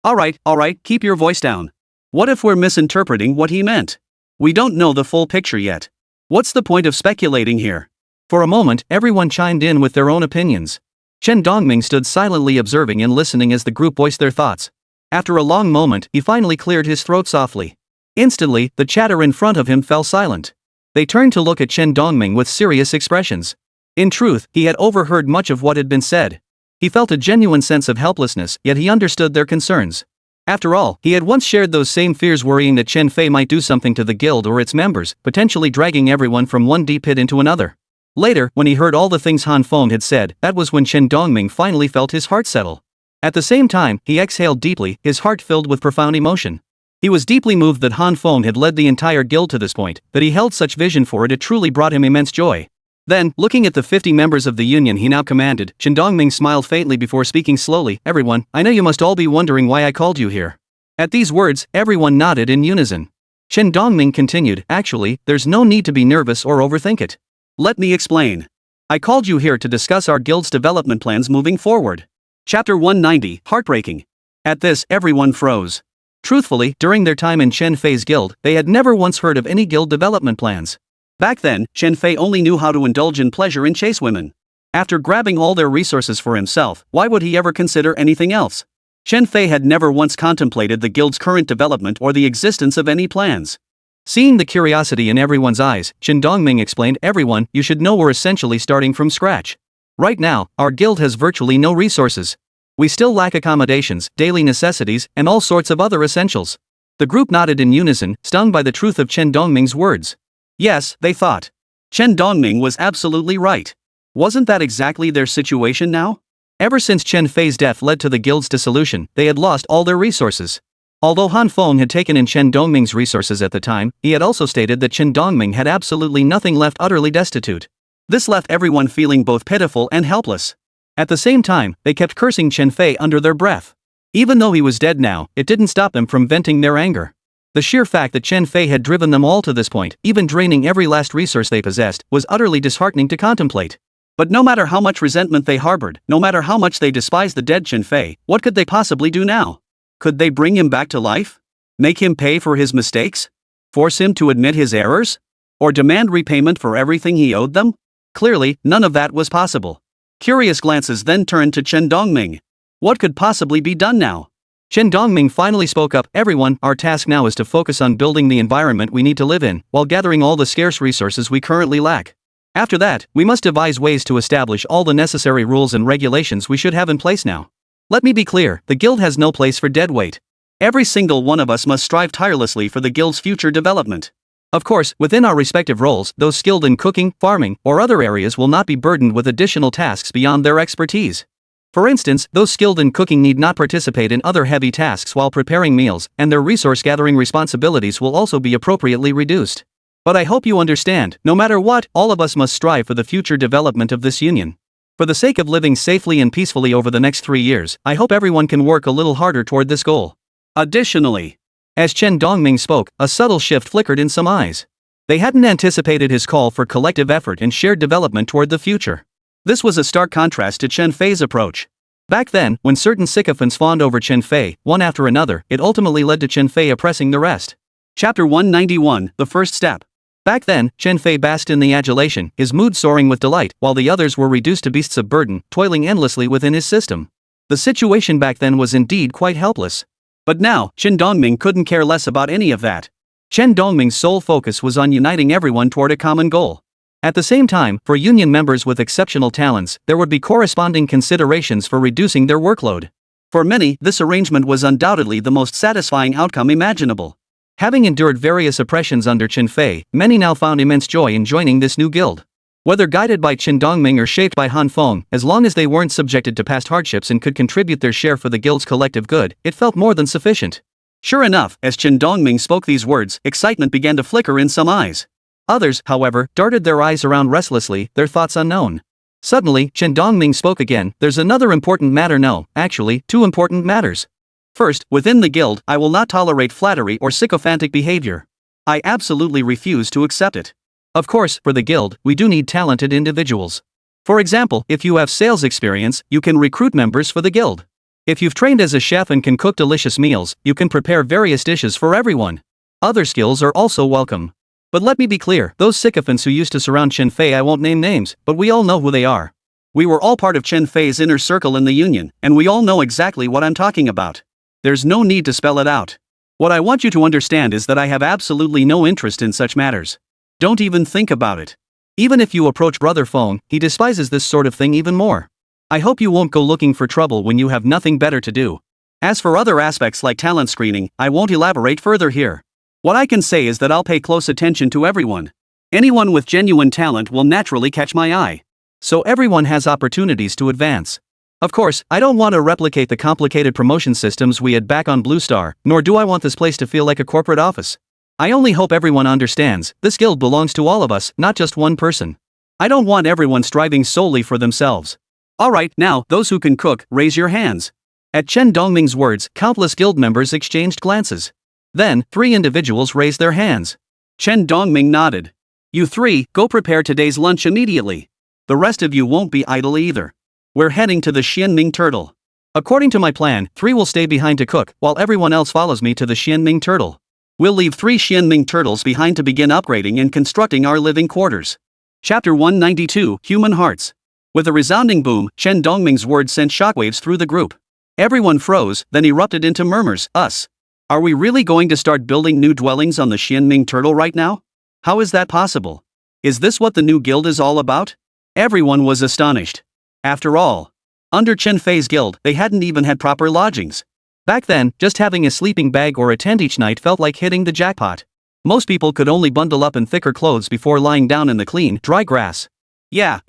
Alright, keep your voice down. What if we're misinterpreting what he meant? We don't know the full picture yet. What's the point of speculating here? For a moment, everyone chimed in with their own opinions. Chen Dongming stood silently observing and listening as the group voiced their thoughts. After a long moment, he finally cleared his throat softly. Instantly, the chatter in front of him fell silent. They turned to look at Chen Dongming with serious expressions. In truth, he had overheard much of what had been said. He felt a genuine sense of helplessness, yet he understood their concerns. After all, he had once shared those same fears, worrying that Chen Fei might do something to the guild or its members, potentially dragging everyone from one deep pit into another. Later, when he heard all the things Han Feng had said, that was when Chen Dongming finally felt his heart settle. At the same time, he exhaled deeply, his heart filled with profound emotion. He was deeply moved that Han Feng had led the entire guild to this point, that he held such vision for it. It truly brought him immense joy. Then, looking at the 50 members of the union he now commanded, Chen Dongming smiled faintly before speaking slowly. Everyone, I know you must all be wondering why I called you here. At these words, everyone nodded in unison. Chen Dongming continued, actually, there's no need to be nervous or overthink it. Let me explain. I called you here to discuss our guild's development plans moving forward. Chapter 190, Heartbreaking. At this, everyone froze. Truthfully, during their time in Chen Fei's guild, they had never once heard of any guild development plans. Back then, Chen Fei only knew how to indulge in pleasure and chase women. After grabbing all their resources for himself, why would he ever consider anything else? Chen Fei had never once contemplated the guild's current development or the existence of any plans. Seeing the curiosity in everyone's eyes, Chen Dongming explained, everyone, you should know we're essentially starting from scratch. Right now, our guild has virtually no resources. We still lack accommodations, daily necessities, and all sorts of other essentials. The group nodded in unison, stung by the truth of Chen Dongming's words. Yes, they thought. Chen Dongming was absolutely right. Wasn't that exactly their situation now? Ever since Chen Fei's death led to the guild's dissolution, they had lost all their resources. Although Han Feng had taken in Chen Dongming's resources at the time, he had also stated that Chen Dongming had absolutely nothing left, utterly destitute. This left everyone feeling both pitiful and helpless. At the same time, they kept cursing Chen Fei under their breath. Even though he was dead now, it didn't stop them from venting their anger. The sheer fact that Chen Fei had driven them all to this point, even draining every last resource they possessed, was utterly disheartening to contemplate. But no matter how much resentment they harbored, no matter how much they despised the dead Chen Fei, what could they possibly do now? Could they bring him back to life? Make him pay for his mistakes? Force him to admit his errors? Or demand repayment for everything he owed them? Clearly, none of that was possible. Curious glances then turned to Chen Dongming. What could possibly be done now? Chen Dongming finally spoke up, everyone, our task now is to focus on building the environment we need to live in, while gathering all the scarce resources we currently lack. After that, we must devise ways to establish all the necessary rules and regulations we should have in place now. Let me be clear, the guild has no place for deadweight. Every single one of us must strive tirelessly for the guild's future development. Of course, within our respective roles, those skilled in cooking, farming, or other areas will not be burdened with additional tasks beyond their expertise. For instance, those skilled in cooking need not participate in other heavy tasks while preparing meals, and their resource-gathering responsibilities will also be appropriately reduced. But I hope you understand, no matter what, all of us must strive for the future development of this union. For the sake of living safely and peacefully over the next 3 years, I hope everyone can work a little harder toward this goal. Additionally, as Chen Dongming spoke, a subtle shift flickered in some eyes. They hadn't anticipated his call for collective effort and shared development toward the future. this was a stark contrast to Chen Fei's approach. Back then, when certain sycophants fawned over Chen Fei, one after another, it ultimately led to Chen Fei oppressing the rest. Chapter 191, The First Step. Back then, Chen Fei basked in the adulation, his mood soaring with delight, while the others were reduced to beasts of burden, toiling endlessly within his system. The situation back then was indeed quite helpless. But now, Chen Dongming couldn't care less about any of that. Chen Dongming's sole focus was on uniting everyone toward a common goal. At the same time, for union members with exceptional talents, there would be corresponding considerations for reducing their workload. For many, this arrangement was undoubtedly the most satisfying outcome imaginable. Having endured various oppressions under Chen Fei, many now found immense joy in joining this new guild. Whether guided by Chen Dongming or shaped by Han Feng, as long as they weren't subjected to past hardships and could contribute their share for the guild's collective good, it felt more than sufficient. Sure enough, as Chen Dongming spoke these words, excitement began to flicker in some eyes. Others, however, darted their eyes around restlessly, their thoughts unknown. Suddenly, Chen Dongming spoke again. There's another important matter. No, actually, two important matters. First, within the guild, I will not tolerate flattery or sycophantic behavior. I absolutely refuse to accept it. Of course, for the guild, we do need talented individuals. For example, if you have sales experience, you can recruit members for the guild. If you've trained as a chef and can cook delicious meals, you can prepare various dishes for everyone. Other skills are also welcome. But let me be clear, those sycophants who used to surround Chen Fei, I won't name names, but we all know who they are. We were all part of Chen Fei's inner circle in the union, and we all know exactly what I'm talking about. There's no need to spell it out. What I want you to understand is that I have absolutely no interest in such matters. Don't even think about it. Even if you approach Brother Feng, he despises this sort of thing even more. I hope you won't go looking for trouble when you have nothing better to do. As for other aspects like talent screening, I won't elaborate further here. What I can say is that I'll pay close attention to everyone. Anyone with genuine talent will naturally catch my eye. So everyone has opportunities to advance. Of course, I don't want to replicate the complicated promotion systems we had back on Blue Star, nor do I want this place to feel like a corporate office. I only hope everyone understands, this guild belongs to all of us, not just one person. I don't want everyone striving solely for themselves. Alright, now, those who can cook, raise your hands. At Chen Dongming's words, countless guild members exchanged glances. Then, 3 individuals raised their hands. Chen Dongming nodded. You 3, go prepare today's lunch immediately. The rest of you won't be idle either. We're heading to the Xianming Turtle. According to my plan, 3 will stay behind to cook, while everyone else follows me to the Xianming Turtle. We'll leave 3 Xianming Turtles behind to begin upgrading and constructing our living quarters. Chapter 192, Human Hearts. With a resounding boom, Chen Dongming's words sent shockwaves through the group. Everyone froze, then erupted into murmurs. Us. Are we really going to start building new dwellings on the Xianming Turtle right now? How is that possible? Is this what the new guild is all about? Everyone was astonished. After all, under Chen Fei's guild, they hadn't even had proper lodgings. Back then, just having a sleeping bag or a tent each night felt like hitting the jackpot. Most people could only bundle up in thicker clothes before lying down in the clean, dry grass. Yeah.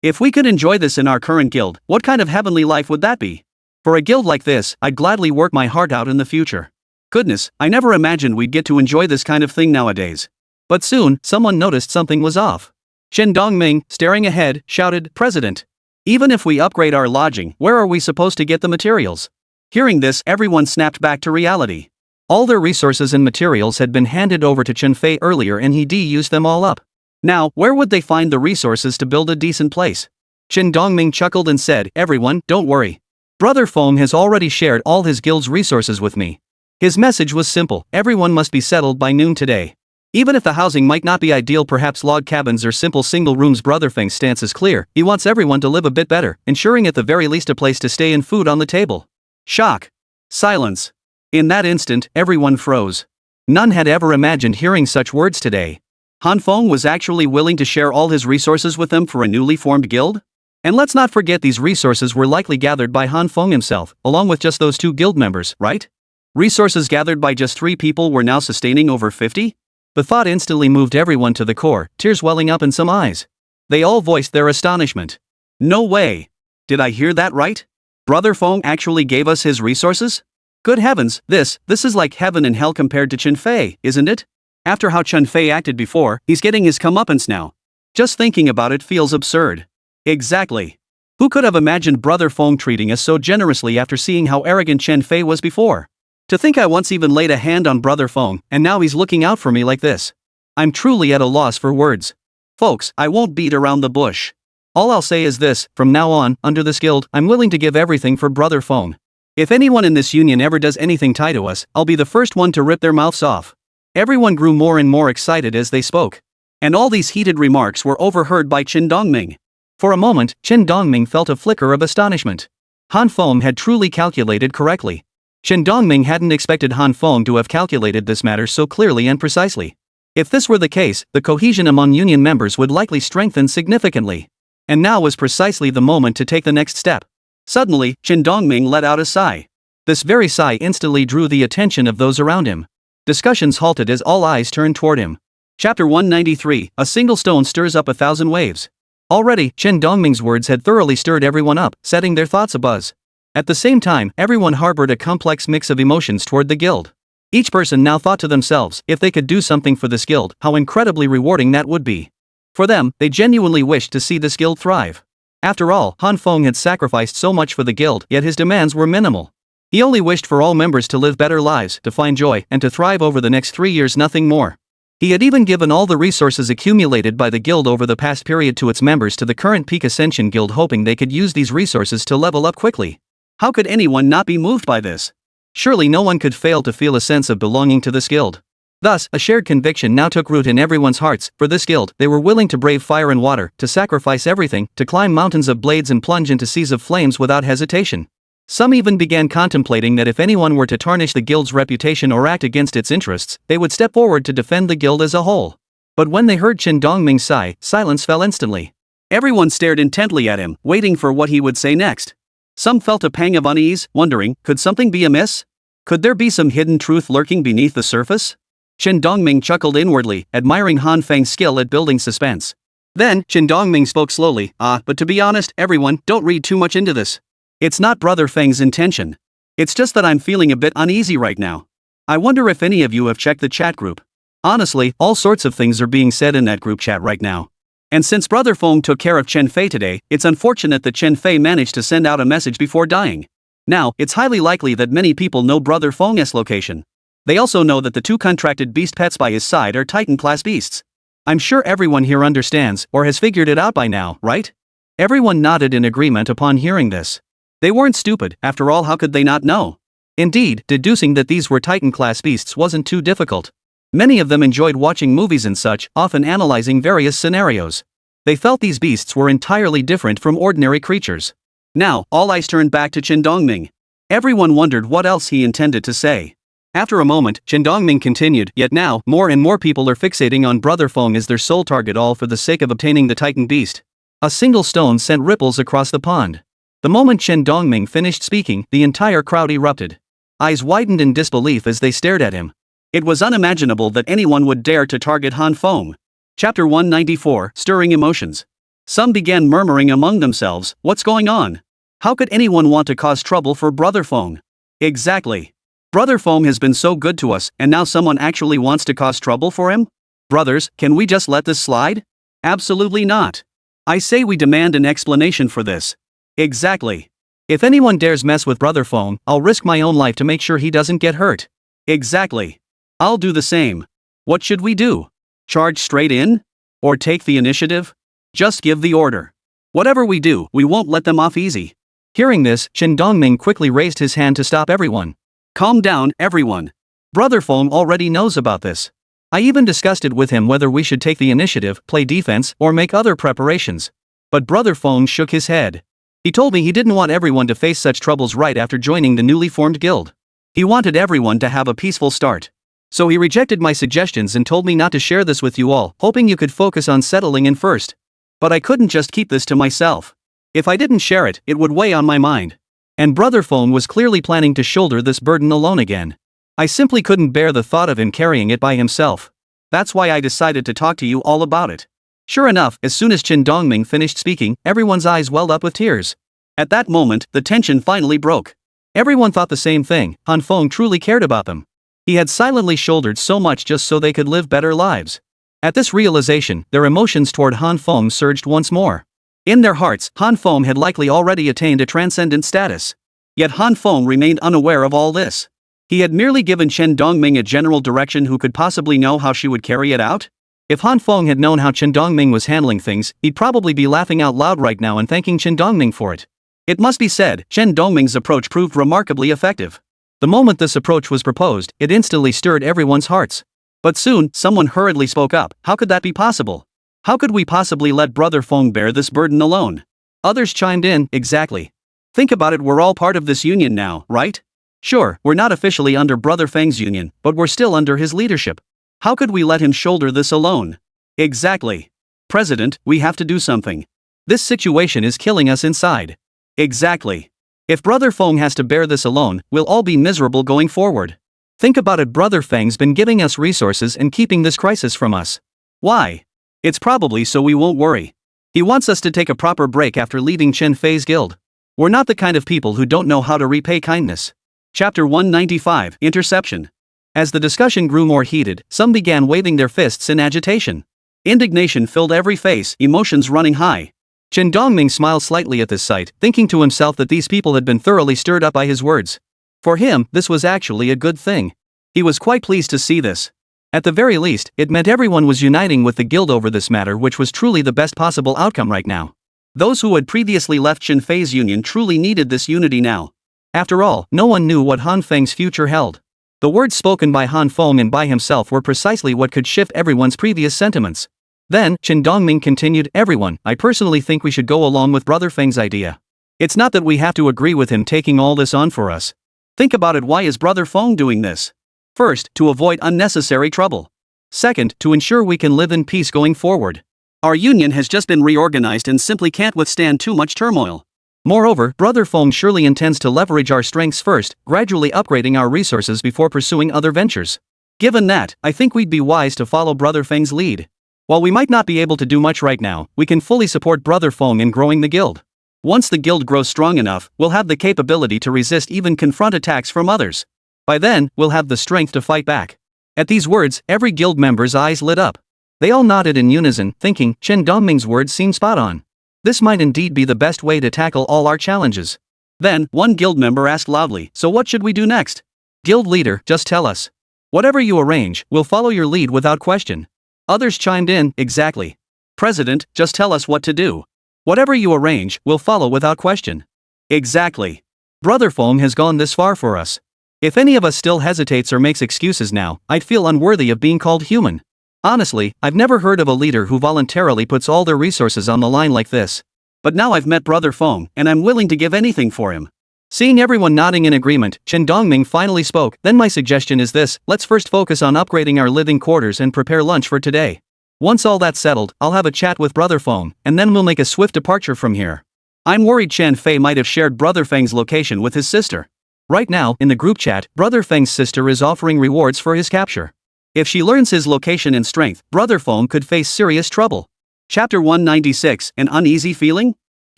If we could enjoy this in our current guild, what kind of heavenly life would that be? For a guild like this, I'd gladly work my heart out in the future. Goodness, I never imagined we'd get to enjoy this kind of thing nowadays. But soon, someone noticed something was off. Chen Dongming, staring ahead, shouted, "President! Even if we upgrade our lodging, where are we supposed to get the materials?" Hearing this, everyone snapped back to reality. All their resources and materials had been handed over to Chen Fei earlier and he used them all up. Now, where would they find the resources to build a decent place? Chen Dongming chuckled and said, "Everyone, don't worry. Brother Feng has already shared all his guild's resources with me." His message was simple: everyone must be settled by noon today. Even if the housing might not be ideal, perhaps log cabins or simple single rooms, Brother Feng's stance is clear. He wants everyone to live a bit better, ensuring at the very least a place to stay and food on the table. Shock. Silence. In that instant, everyone froze. None had ever imagined hearing such words today. Han Feng was actually willing to share all his resources with them for a newly formed guild? And let's not forget these resources were likely gathered by Han Feng himself, along with just those 2 guild members, right? Resources gathered by just 3 people were now sustaining over 50? The thought instantly moved everyone to the core, tears welling up in some eyes. They all voiced their astonishment. No way! Did I hear that right? Brother Feng actually gave us his resources? Good heavens, this is like heaven and hell compared to Chen Fei, isn't it? After how Chun Fei acted before, he's getting his comeuppance now. Just thinking about it feels absurd. Exactly. Who could have imagined Brother Feng treating us so generously after seeing how arrogant Chen Fei was before? To think I once even laid a hand on Brother Feng, and now he's looking out for me like this. I'm truly at a loss for words. Folks, I won't beat around the bush. All I'll say is this, from now on, under this guild, I'm willing to give everything for Brother Feng. If anyone in this union ever does anything tie to us, I'll be the first one to rip their mouths off. Everyone grew more and more excited as they spoke. And all these heated remarks were overheard by Qin Dongming. For a moment, Qin Dongming felt a flicker of astonishment. Han Feng had truly calculated correctly. Qin Dongming hadn't expected Han Feng to have calculated this matter so clearly and precisely. If this were the case, the cohesion among union members would likely strengthen significantly. And now was precisely the moment to take the next step. Suddenly, Qin Dongming let out a sigh. This very sigh instantly drew the attention of those around him. Discussions halted as all eyes turned toward him. Chapter 193, A single stone stirs up 1,000 waves. Already, Qin Dongming's words had thoroughly stirred everyone up, setting their thoughts abuzz. At the same time, everyone harbored a complex mix of emotions toward the guild. Each person now thought to themselves, if they could do something for this guild, how incredibly rewarding that would be. For them, they genuinely wished to see this guild thrive. After all, Han Feng had sacrificed so much for the guild, yet his demands were minimal. He only wished for all members to live better lives, to find joy, and to thrive over the next 3 years, nothing more. He had even given all the resources accumulated by the guild over the past period to its members to the current Peak Ascension Guild, hoping they could use these resources to level up quickly. How could anyone not be moved by this? Surely no one could fail to feel a sense of belonging to this guild. Thus, a shared conviction now took root in everyone's hearts. For this guild, they were willing to brave fire and water, to sacrifice everything, to climb mountains of blades and plunge into seas of flames without hesitation. Some even began contemplating that if anyone were to tarnish the guild's reputation or act against its interests, they would step forward to defend the guild as a whole. But when they heard Qin Dongming sigh, silence fell instantly. Everyone stared intently at him, waiting for what he would say next. Some felt a pang of unease, wondering, could something be amiss? Could there be some hidden truth lurking beneath the surface? Qin Dongming chuckled inwardly, admiring Han Feng's skill at building suspense. Then, Qin Dongming spoke slowly, but to be honest, everyone, don't read too much into this. It's not Brother Feng's intention. It's just that I'm feeling a bit uneasy right now. I wonder if any of you have checked the chat group. Honestly, all sorts of things are being said in that group chat right now. And since Brother Feng took care of Chen Fei today, it's unfortunate that Chen Fei managed to send out a message before dying. Now, it's highly likely that many people know Brother Feng's location. They also know that the 2 contracted beast pets by his side are Titan-class beasts. I'm sure everyone here understands, or has figured it out by now, right? Everyone nodded in agreement upon hearing this. They weren't stupid, after all, how could they not know? Indeed, deducing that these were Titan-class beasts wasn't too difficult. Many of them enjoyed watching movies and such, often analyzing various scenarios. They felt these beasts were entirely different from ordinary creatures. Now, all eyes turned back to Qin Dongming. Everyone wondered what else he intended to say. After a moment, Qin Dongming continued, yet now, more and more people are fixating on Brother Feng as their sole target, all for the sake of obtaining the Titan beast. A single stone sent ripples across the pond. The moment Qin Dongming finished speaking, the entire crowd erupted. Eyes widened in disbelief as they stared at him. It was unimaginable that anyone would dare to target Han Feng. Chapter 194, Stirring Emotions. Some began murmuring among themselves, what's going on? How could anyone want to cause trouble for Brother Feng? Exactly. Brother Feng has been so good to us, and now someone actually wants to cause trouble for him? Brothers, can we just let this slide? Absolutely not. I say we demand an explanation for this. Exactly. If anyone dares mess with Brother Feng, I'll risk my own life to make sure he doesn't get hurt. Exactly. I'll do the same. What should we do? Charge straight in? Or take the initiative? Just give the order. Whatever we do, we won't let them off easy. Hearing this, Qin Dongming quickly raised his hand to stop everyone. Calm down, everyone. Brother Feng already knows about this. I even discussed it with him whether we should take the initiative, play defense, or make other preparations. But Brother Feng shook his head. He told me he didn't want everyone to face such troubles right after joining the newly formed guild. He wanted everyone to have a peaceful start. So he rejected my suggestions and told me not to share this with you all, hoping you could focus on settling in first. But I couldn't just keep this to myself. If I didn't share it, it would weigh on my mind. And Brother Feng was clearly planning to shoulder this burden alone again. I simply couldn't bear the thought of him carrying it by himself. That's why I decided to talk to you all about it. Sure enough, as soon as Qin Dongming finished speaking, everyone's eyes welled up with tears. At that moment, the tension finally broke. Everyone thought the same thing, Han Feng truly cared about them. He had silently shouldered so much just so they could live better lives. At this realization, their emotions toward Han Feng surged once more. In their hearts, Han Feng had likely already attained a transcendent status. Yet Han Feng remained unaware of all this. He had merely given Chen Dongming a general direction. Who could possibly know how she would carry it out? If Han Feng had known how Chen Dongming was handling things, he'd probably be laughing out loud right now and thanking Chen Dongming for it. It must be said, Chen Dongming's approach proved remarkably effective. The moment this approach was proposed, it instantly stirred everyone's hearts. But soon, someone hurriedly spoke up. How could that be possible? How could we possibly let Brother Feng bear this burden alone? Others chimed in, exactly. Think about it, we're all part of this union now, right? Sure, we're not officially under Brother Feng's union, but we're still under his leadership. How could we let him shoulder this alone? Exactly. President, we have to do something. This situation is killing us inside. Exactly. If Brother Feng has to bear this alone, we'll all be miserable going forward. Think about it, Brother Feng's been giving us resources and keeping this crisis from us. Why? It's probably so we won't worry. He wants us to take a proper break after leaving Chen Fei's guild. We're not the kind of people who don't know how to repay kindness. Chapter 195, Interception. As the discussion grew more heated, some began waving their fists in agitation. Indignation filled every face, emotions running high. Chen Dongming smiled slightly at this sight, thinking to himself that these people had been thoroughly stirred up by his words. For him, this was actually a good thing. He was quite pleased to see this. At the very least, it meant everyone was uniting with the guild over this matter, which was truly the best possible outcome right now. Those who had previously left Chen Fei's union truly needed this unity now. After all, no one knew what Han Feng's future held. The words spoken by Han Feng and by himself were precisely what could shift everyone's previous sentiments. Then, Chen Dongming continued, everyone, I personally think we should go along with Brother Feng's idea. It's not that we have to agree with him taking all this on for us. Think about it, why is Brother Feng doing this? First, to avoid unnecessary trouble. Second, to ensure we can live in peace going forward. Our union has just been reorganized and simply can't withstand too much turmoil. Moreover, Brother Feng surely intends to leverage our strengths first, gradually upgrading our resources before pursuing other ventures. Given that, I think we'd be wise to follow Brother Feng's lead. While we might not be able to do much right now, we can fully support Brother Feng in growing the guild. Once the guild grows strong enough, we'll have the capability to resist, even confront attacks from others. By then, we'll have the strength to fight back. At these words, every guild member's eyes lit up. They all nodded in unison, thinking, Chen Dongming's words seem spot on. This might indeed be the best way to tackle all our challenges. Then, one guild member asked loudly, so what should we do next? Guild leader, just tell us. Whatever you arrange, we'll follow your lead without question. Others chimed in, exactly. President, just tell us what to do. Whatever you arrange, we'll follow without question. Exactly. Brother Feng has gone this far for us. If any of us still hesitates or makes excuses now, I'd feel unworthy of being called human. Honestly, I've never heard of a leader who voluntarily puts all their resources on the line like this. But now I've met Brother Feng, and I'm willing to give anything for him. Seeing everyone nodding in agreement, Chen Dongming finally spoke, then my suggestion is this, let's first focus on upgrading our living quarters and prepare lunch for today. Once all that's settled, I'll have a chat with Brother Feng, and then we'll make a swift departure from here. I'm worried Chen Fei might have shared Brother Feng's location with his sister. Right now, in the group chat, Brother Feng's sister is offering rewards for his capture. If she learns his location and strength, Brother Feng could face serious trouble. Chapter 196, An Uneasy Feeling?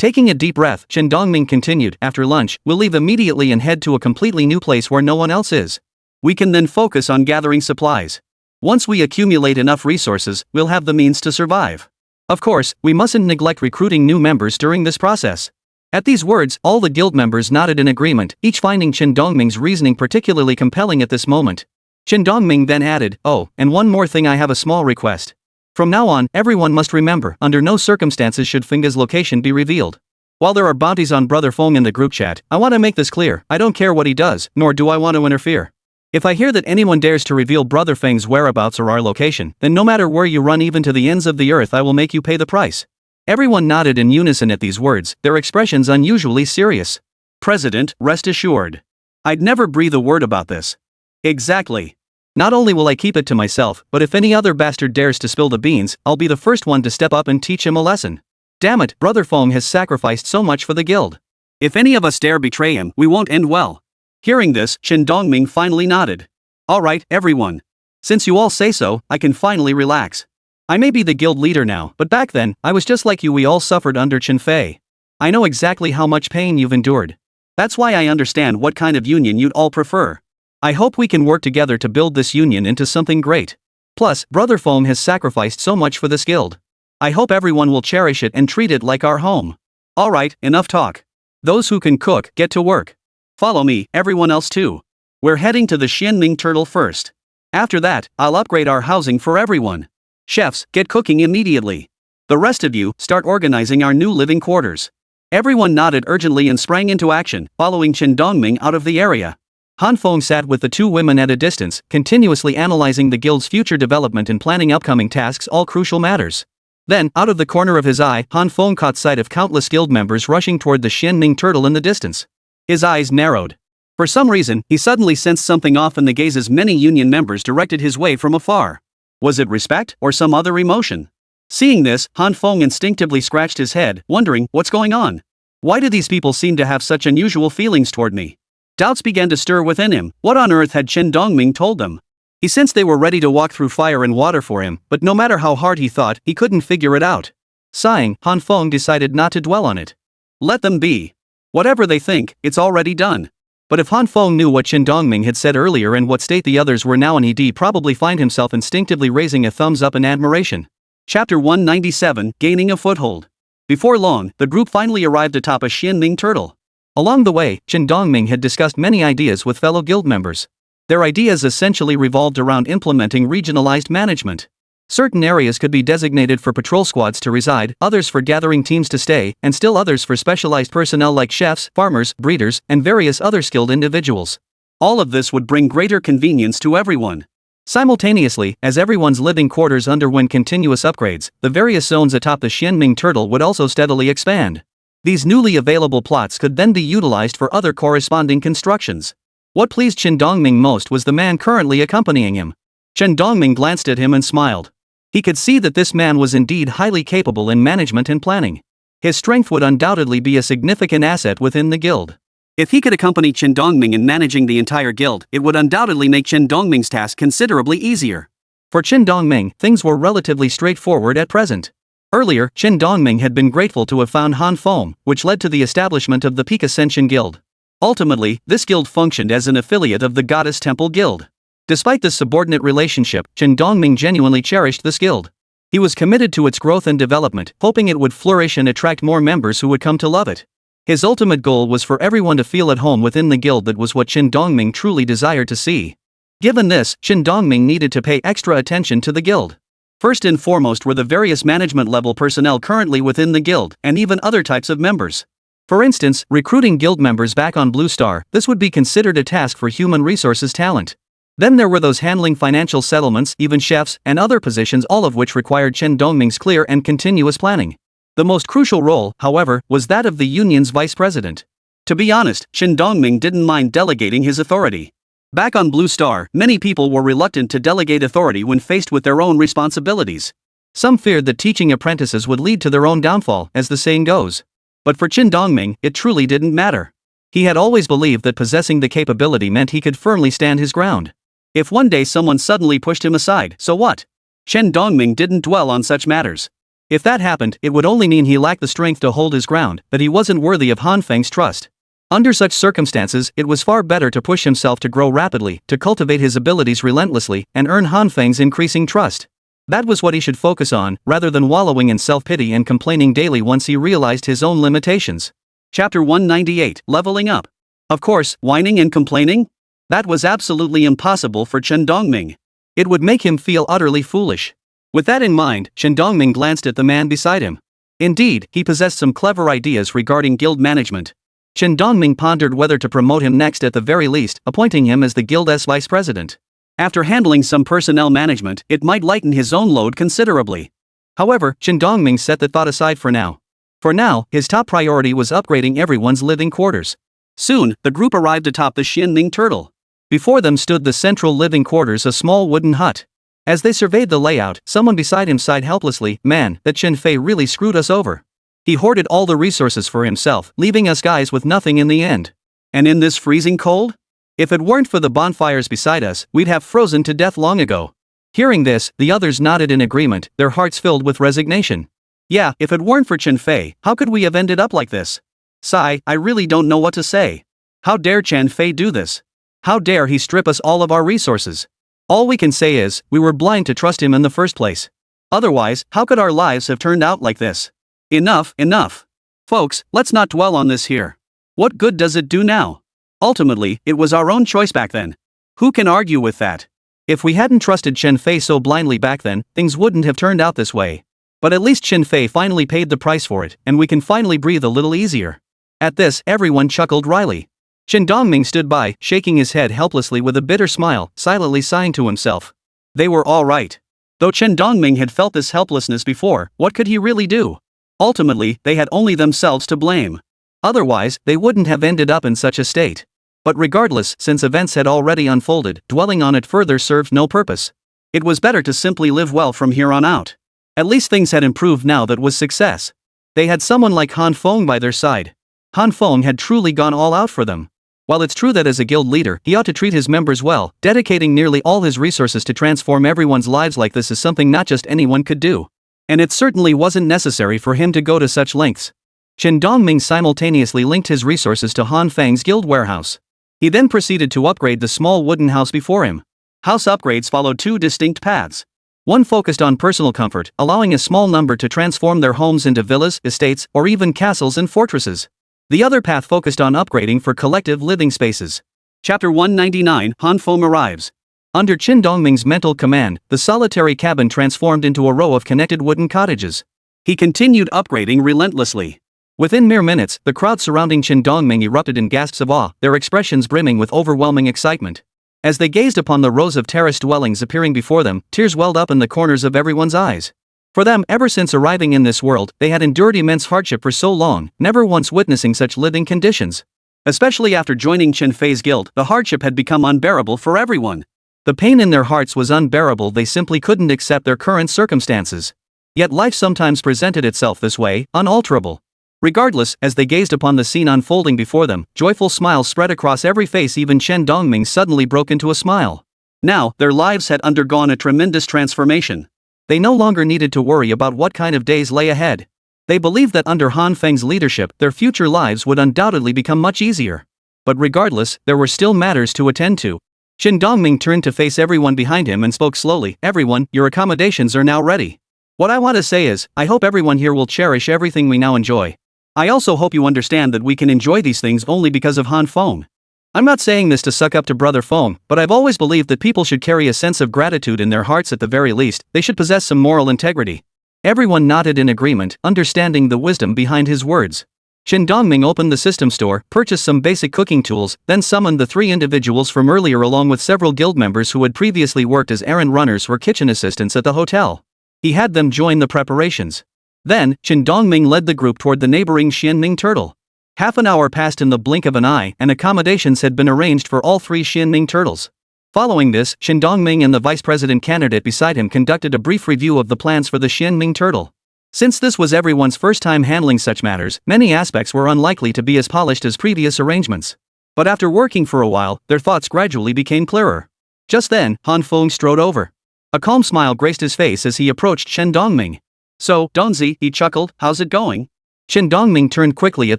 Taking a deep breath, Chen Dongming continued, after lunch, we'll leave immediately and head to a completely new place where no one else is. We can then focus on gathering supplies. Once we accumulate enough resources, we'll have the means to survive. Of course, we mustn't neglect recruiting new members during this process. At these words, all the guild members nodded in agreement, each finding Chen Dongming's reasoning particularly compelling at this moment. Chen Dongming then added, oh, and one more thing, I have a small request. From now on, everyone must remember, under no circumstances should Feng's location be revealed. While there are bounties on Brother Feng in the group chat, I want to make this clear, I don't care what he does, nor do I want to interfere. If I hear that anyone dares to reveal Brother Feng's whereabouts or our location, then no matter where you run, even to the ends of the earth, I will make you pay the price. Everyone nodded in unison at these words, their expressions unusually serious. President, rest assured. I'd never breathe a word about this. Exactly. Not only will I keep it to myself, but if any other bastard dares to spill the beans, I'll be the first one to step up and teach him a lesson. Damn it, Brother Feng has sacrificed so much for the guild. If any of us dare betray him, we won't end well. Hearing this, Chen Dongming finally nodded. Alright, everyone. Since you all say so, I can finally relax. I may be the guild leader now, but back then, I was just like you, we all suffered under Chen Fei. I know exactly how much pain you've endured. That's why I understand what kind of union you'd all prefer. I hope we can work together to build this union into something great. Plus, Brother Foam has sacrificed so much for this guild. I hope everyone will cherish it and treat it like our home. Alright, enough talk. Those who can cook, get to work. Follow me, everyone else too. We're heading to the teeming turtle first. After that, I'll upgrade our housing for everyone. Chefs, get cooking immediately. The rest of you, start organizing our new living quarters. Everyone nodded urgently and sprang into action, following Chen Dongming out of the area. Han Feng sat with the two women at a distance, continuously analyzing the guild's future development and planning upcoming tasks, all crucial matters. Then, out of the corner of his eye, Han Feng caught sight of countless guild members rushing toward the teeming turtle in the distance. His eyes narrowed. For some reason, he suddenly sensed something off in the gazes many union members directed his way from afar. Was it respect, or some other emotion? Seeing this, Han Feng instinctively scratched his head, wondering, what's going on? Why do these people seem to have such unusual feelings toward me? Doubts began to stir within him. What on earth had Chen Dongming told them? He sensed they were ready to walk through fire and water for him, but no matter how hard he thought, he couldn't figure it out. Sighing, Han Feng decided not to dwell on it. Let them be. Whatever they think, it's already done. But if Han Feng knew what Chen Dongming had said earlier and what state the others were now in, he'd probably find himself instinctively raising a thumbs up in admiration. Chapter 197, Gaining a Foothold. Before long, the group finally arrived atop a teeming turtle. Along the way, Chen Dongming had discussed many ideas with fellow guild members. Their ideas essentially revolved around implementing regionalized management. Certain areas could be designated for patrol squads to reside, others for gathering teams to stay, and still others for specialized personnel like chefs, farmers, breeders, and various other skilled individuals. All of this would bring greater convenience to everyone. Simultaneously, as everyone's living quarters underwent continuous upgrades, the various zones atop the teeming turtle would also steadily expand. These newly available plots could then be utilized for other corresponding constructions. What pleased Chen Dongming most was the man currently accompanying him. Chen Dongming glanced at him and smiled. He could see that this man was indeed highly capable in management and planning. His strength would undoubtedly be a significant asset within the guild. If he could accompany Chen Dongming in managing the entire guild, it would undoubtedly make Chen Dongming's task considerably easier. For Chen Dongming, things were relatively straightforward at present. Earlier, Chen Dongming had been grateful to have found Han Feng, which led to the establishment of the Peak Ascension Guild. Ultimately, this guild functioned as an affiliate of the Goddess Temple Guild. Despite this subordinate relationship, Chen Dongming genuinely cherished this guild. He was committed to its growth and development, hoping it would flourish and attract more members who would come to love it. His ultimate goal was for everyone to feel at home within the guild. That was what Chen Dongming truly desired to see. Given this, Chen Dongming needed to pay extra attention to the guild. First and foremost were the various management-level personnel currently within the guild, and even other types of members. For instance, recruiting guild members back on Blue Star, this would be considered a task for human resources talent. Then there were those handling financial settlements, even chefs, and other positions, all of which required Chen Dongming's clear and continuous planning. The most crucial role, however, was that of the union's vice president. To be honest, Chen Dongming didn't mind delegating his authority. Back on Blue Star, many people were reluctant to delegate authority when faced with their own responsibilities. Some feared that teaching apprentices would lead to their own downfall, as the saying goes. But for Chen Dongming, it truly didn't matter. He had always believed that possessing the capability meant he could firmly stand his ground. If one day someone suddenly pushed him aside, so what? Chen Dongming didn't dwell on such matters. If that happened, it would only mean he lacked the strength to hold his ground, that he wasn't worthy of Han Feng's trust. Under such circumstances, it was far better to push himself to grow rapidly, to cultivate his abilities relentlessly, and earn Han Feng's increasing trust. That was what he should focus on, rather than wallowing in self-pity and complaining daily once he realized his own limitations. Chapter 198, Leveling Up. Of course, whining and complaining? That was absolutely impossible for Chen Dongming. It would make him feel utterly foolish. With that in mind, Chen Dongming glanced at the man beside him. Indeed, he possessed some clever ideas regarding guild management. Chen Dongming pondered whether to promote him next, at the very least, appointing him as the guild's vice president. After handling some personnel management, it might lighten his own load considerably. However, Chen Dongming set that thought aside for now. For now, his top priority was upgrading everyone's living quarters. Soon, the group arrived atop the teeming turtle. Before them stood the central living quarters, a small wooden hut. As they surveyed the layout, someone beside him sighed helplessly, "Man, that Chen Fei really screwed us over. He hoarded all the resources for himself, leaving us guys with nothing in the end. And in this freezing cold? If it weren't for the bonfires beside us, we'd have frozen to death long ago." Hearing this, the others nodded in agreement, their hearts filled with resignation. Yeah, if it weren't for Chen Fei, how could we have ended up like this? Sigh, I really don't know what to say. How dare Chen Fei do this? How dare he strip us all of our resources? All we can say is, we were blind to trust him in the first place. Otherwise, how could our lives have turned out like this? Enough, enough. Folks, let's not dwell on this here. What good does it do now? Ultimately, it was our own choice back then. Who can argue with that? If we hadn't trusted Chen Fei so blindly back then, things wouldn't have turned out this way. But at least Chen Fei finally paid the price for it, and we can finally breathe a little easier. At this, everyone chuckled wryly. Chen Dongming stood by, shaking his head helplessly with a bitter smile, silently sighing to himself. They were all right. Though Chen Dongming had felt this helplessness before, what could he really do? Ultimately, they had only themselves to blame. Otherwise, they wouldn't have ended up in such a state. But regardless, since events had already unfolded, dwelling on it further served no purpose. It was better to simply live well from here on out. At least things had improved now that was success. They had someone like Han Feng by their side. Han Feng had truly gone all out for them. While it's true that as a guild leader, he ought to treat his members well, dedicating nearly all his resources to transform everyone's lives like this is something not just anyone could do. And it certainly wasn't necessary for him to go to such lengths. Chen Dongming simultaneously linked his resources to Han Feng's guild warehouse. He then proceeded to upgrade the small wooden house before him. House upgrades followed two distinct paths. One focused on personal comfort, allowing a small number to transform their homes into villas, estates, or even castles and fortresses. The other path focused on upgrading for collective living spaces. Chapter 199, Han Feng arrives. Under Chen Dongming's mental command, the solitary cabin transformed into a row of connected wooden cottages. He continued upgrading relentlessly. Within mere minutes, the crowd surrounding Chen Dongming erupted in gasps of awe, their expressions brimming with overwhelming excitement. As they gazed upon the rows of terraced dwellings appearing before them, tears welled up in the corners of everyone's eyes. For them, ever since arriving in this world, they had endured immense hardship for so long, never once witnessing such living conditions. Especially after joining Chen Fei's guild, the hardship had become unbearable for everyone. The pain in their hearts was unbearable, they simply couldn't accept their current circumstances. Yet life sometimes presented itself this way, unalterable. Regardless, as they gazed upon the scene unfolding before them, joyful smiles spread across every face. Even Chen Dongming suddenly broke into a smile. Now, their lives had undergone a tremendous transformation. They no longer needed to worry about what kind of days lay ahead. They believed that under Han Feng's leadership, their future lives would undoubtedly become much easier. But regardless, there were still matters to attend to. Chen Dongming turned to face everyone behind him and spoke slowly. Everyone, your accommodations are now ready. What I want to say is, I hope everyone here will cherish everything we now enjoy. I also hope you understand that we can enjoy these things only because of Han Feng. I'm not saying this to suck up to Brother Feng, but I've always believed that people should carry a sense of gratitude in their hearts. At the very least, they should possess some moral integrity. Everyone nodded in agreement, understanding the wisdom behind his words. Chen Dongming opened the system store, purchased some basic cooking tools, then summoned the three individuals from earlier along with several guild members who had previously worked as errand runners or kitchen assistants at the hotel. He had them join the preparations. Then, Chen Dongming led the group toward the neighboring Xianming turtle. Half an hour passed in the blink of an eye, and accommodations had been arranged for all three Xianming turtles. Following this, Chen Dongming and the vice president candidate beside him conducted a brief review of the plans for the Xianming turtle. Since this was everyone's first time handling such matters, many aspects were unlikely to be as polished as previous arrangements. But after working for a while, their thoughts gradually became clearer. Just then, Han Feng strode over. A calm smile graced his face as he approached Chen Dongming. So, Donzi, he chuckled, how's it going? Chen Dongming turned quickly at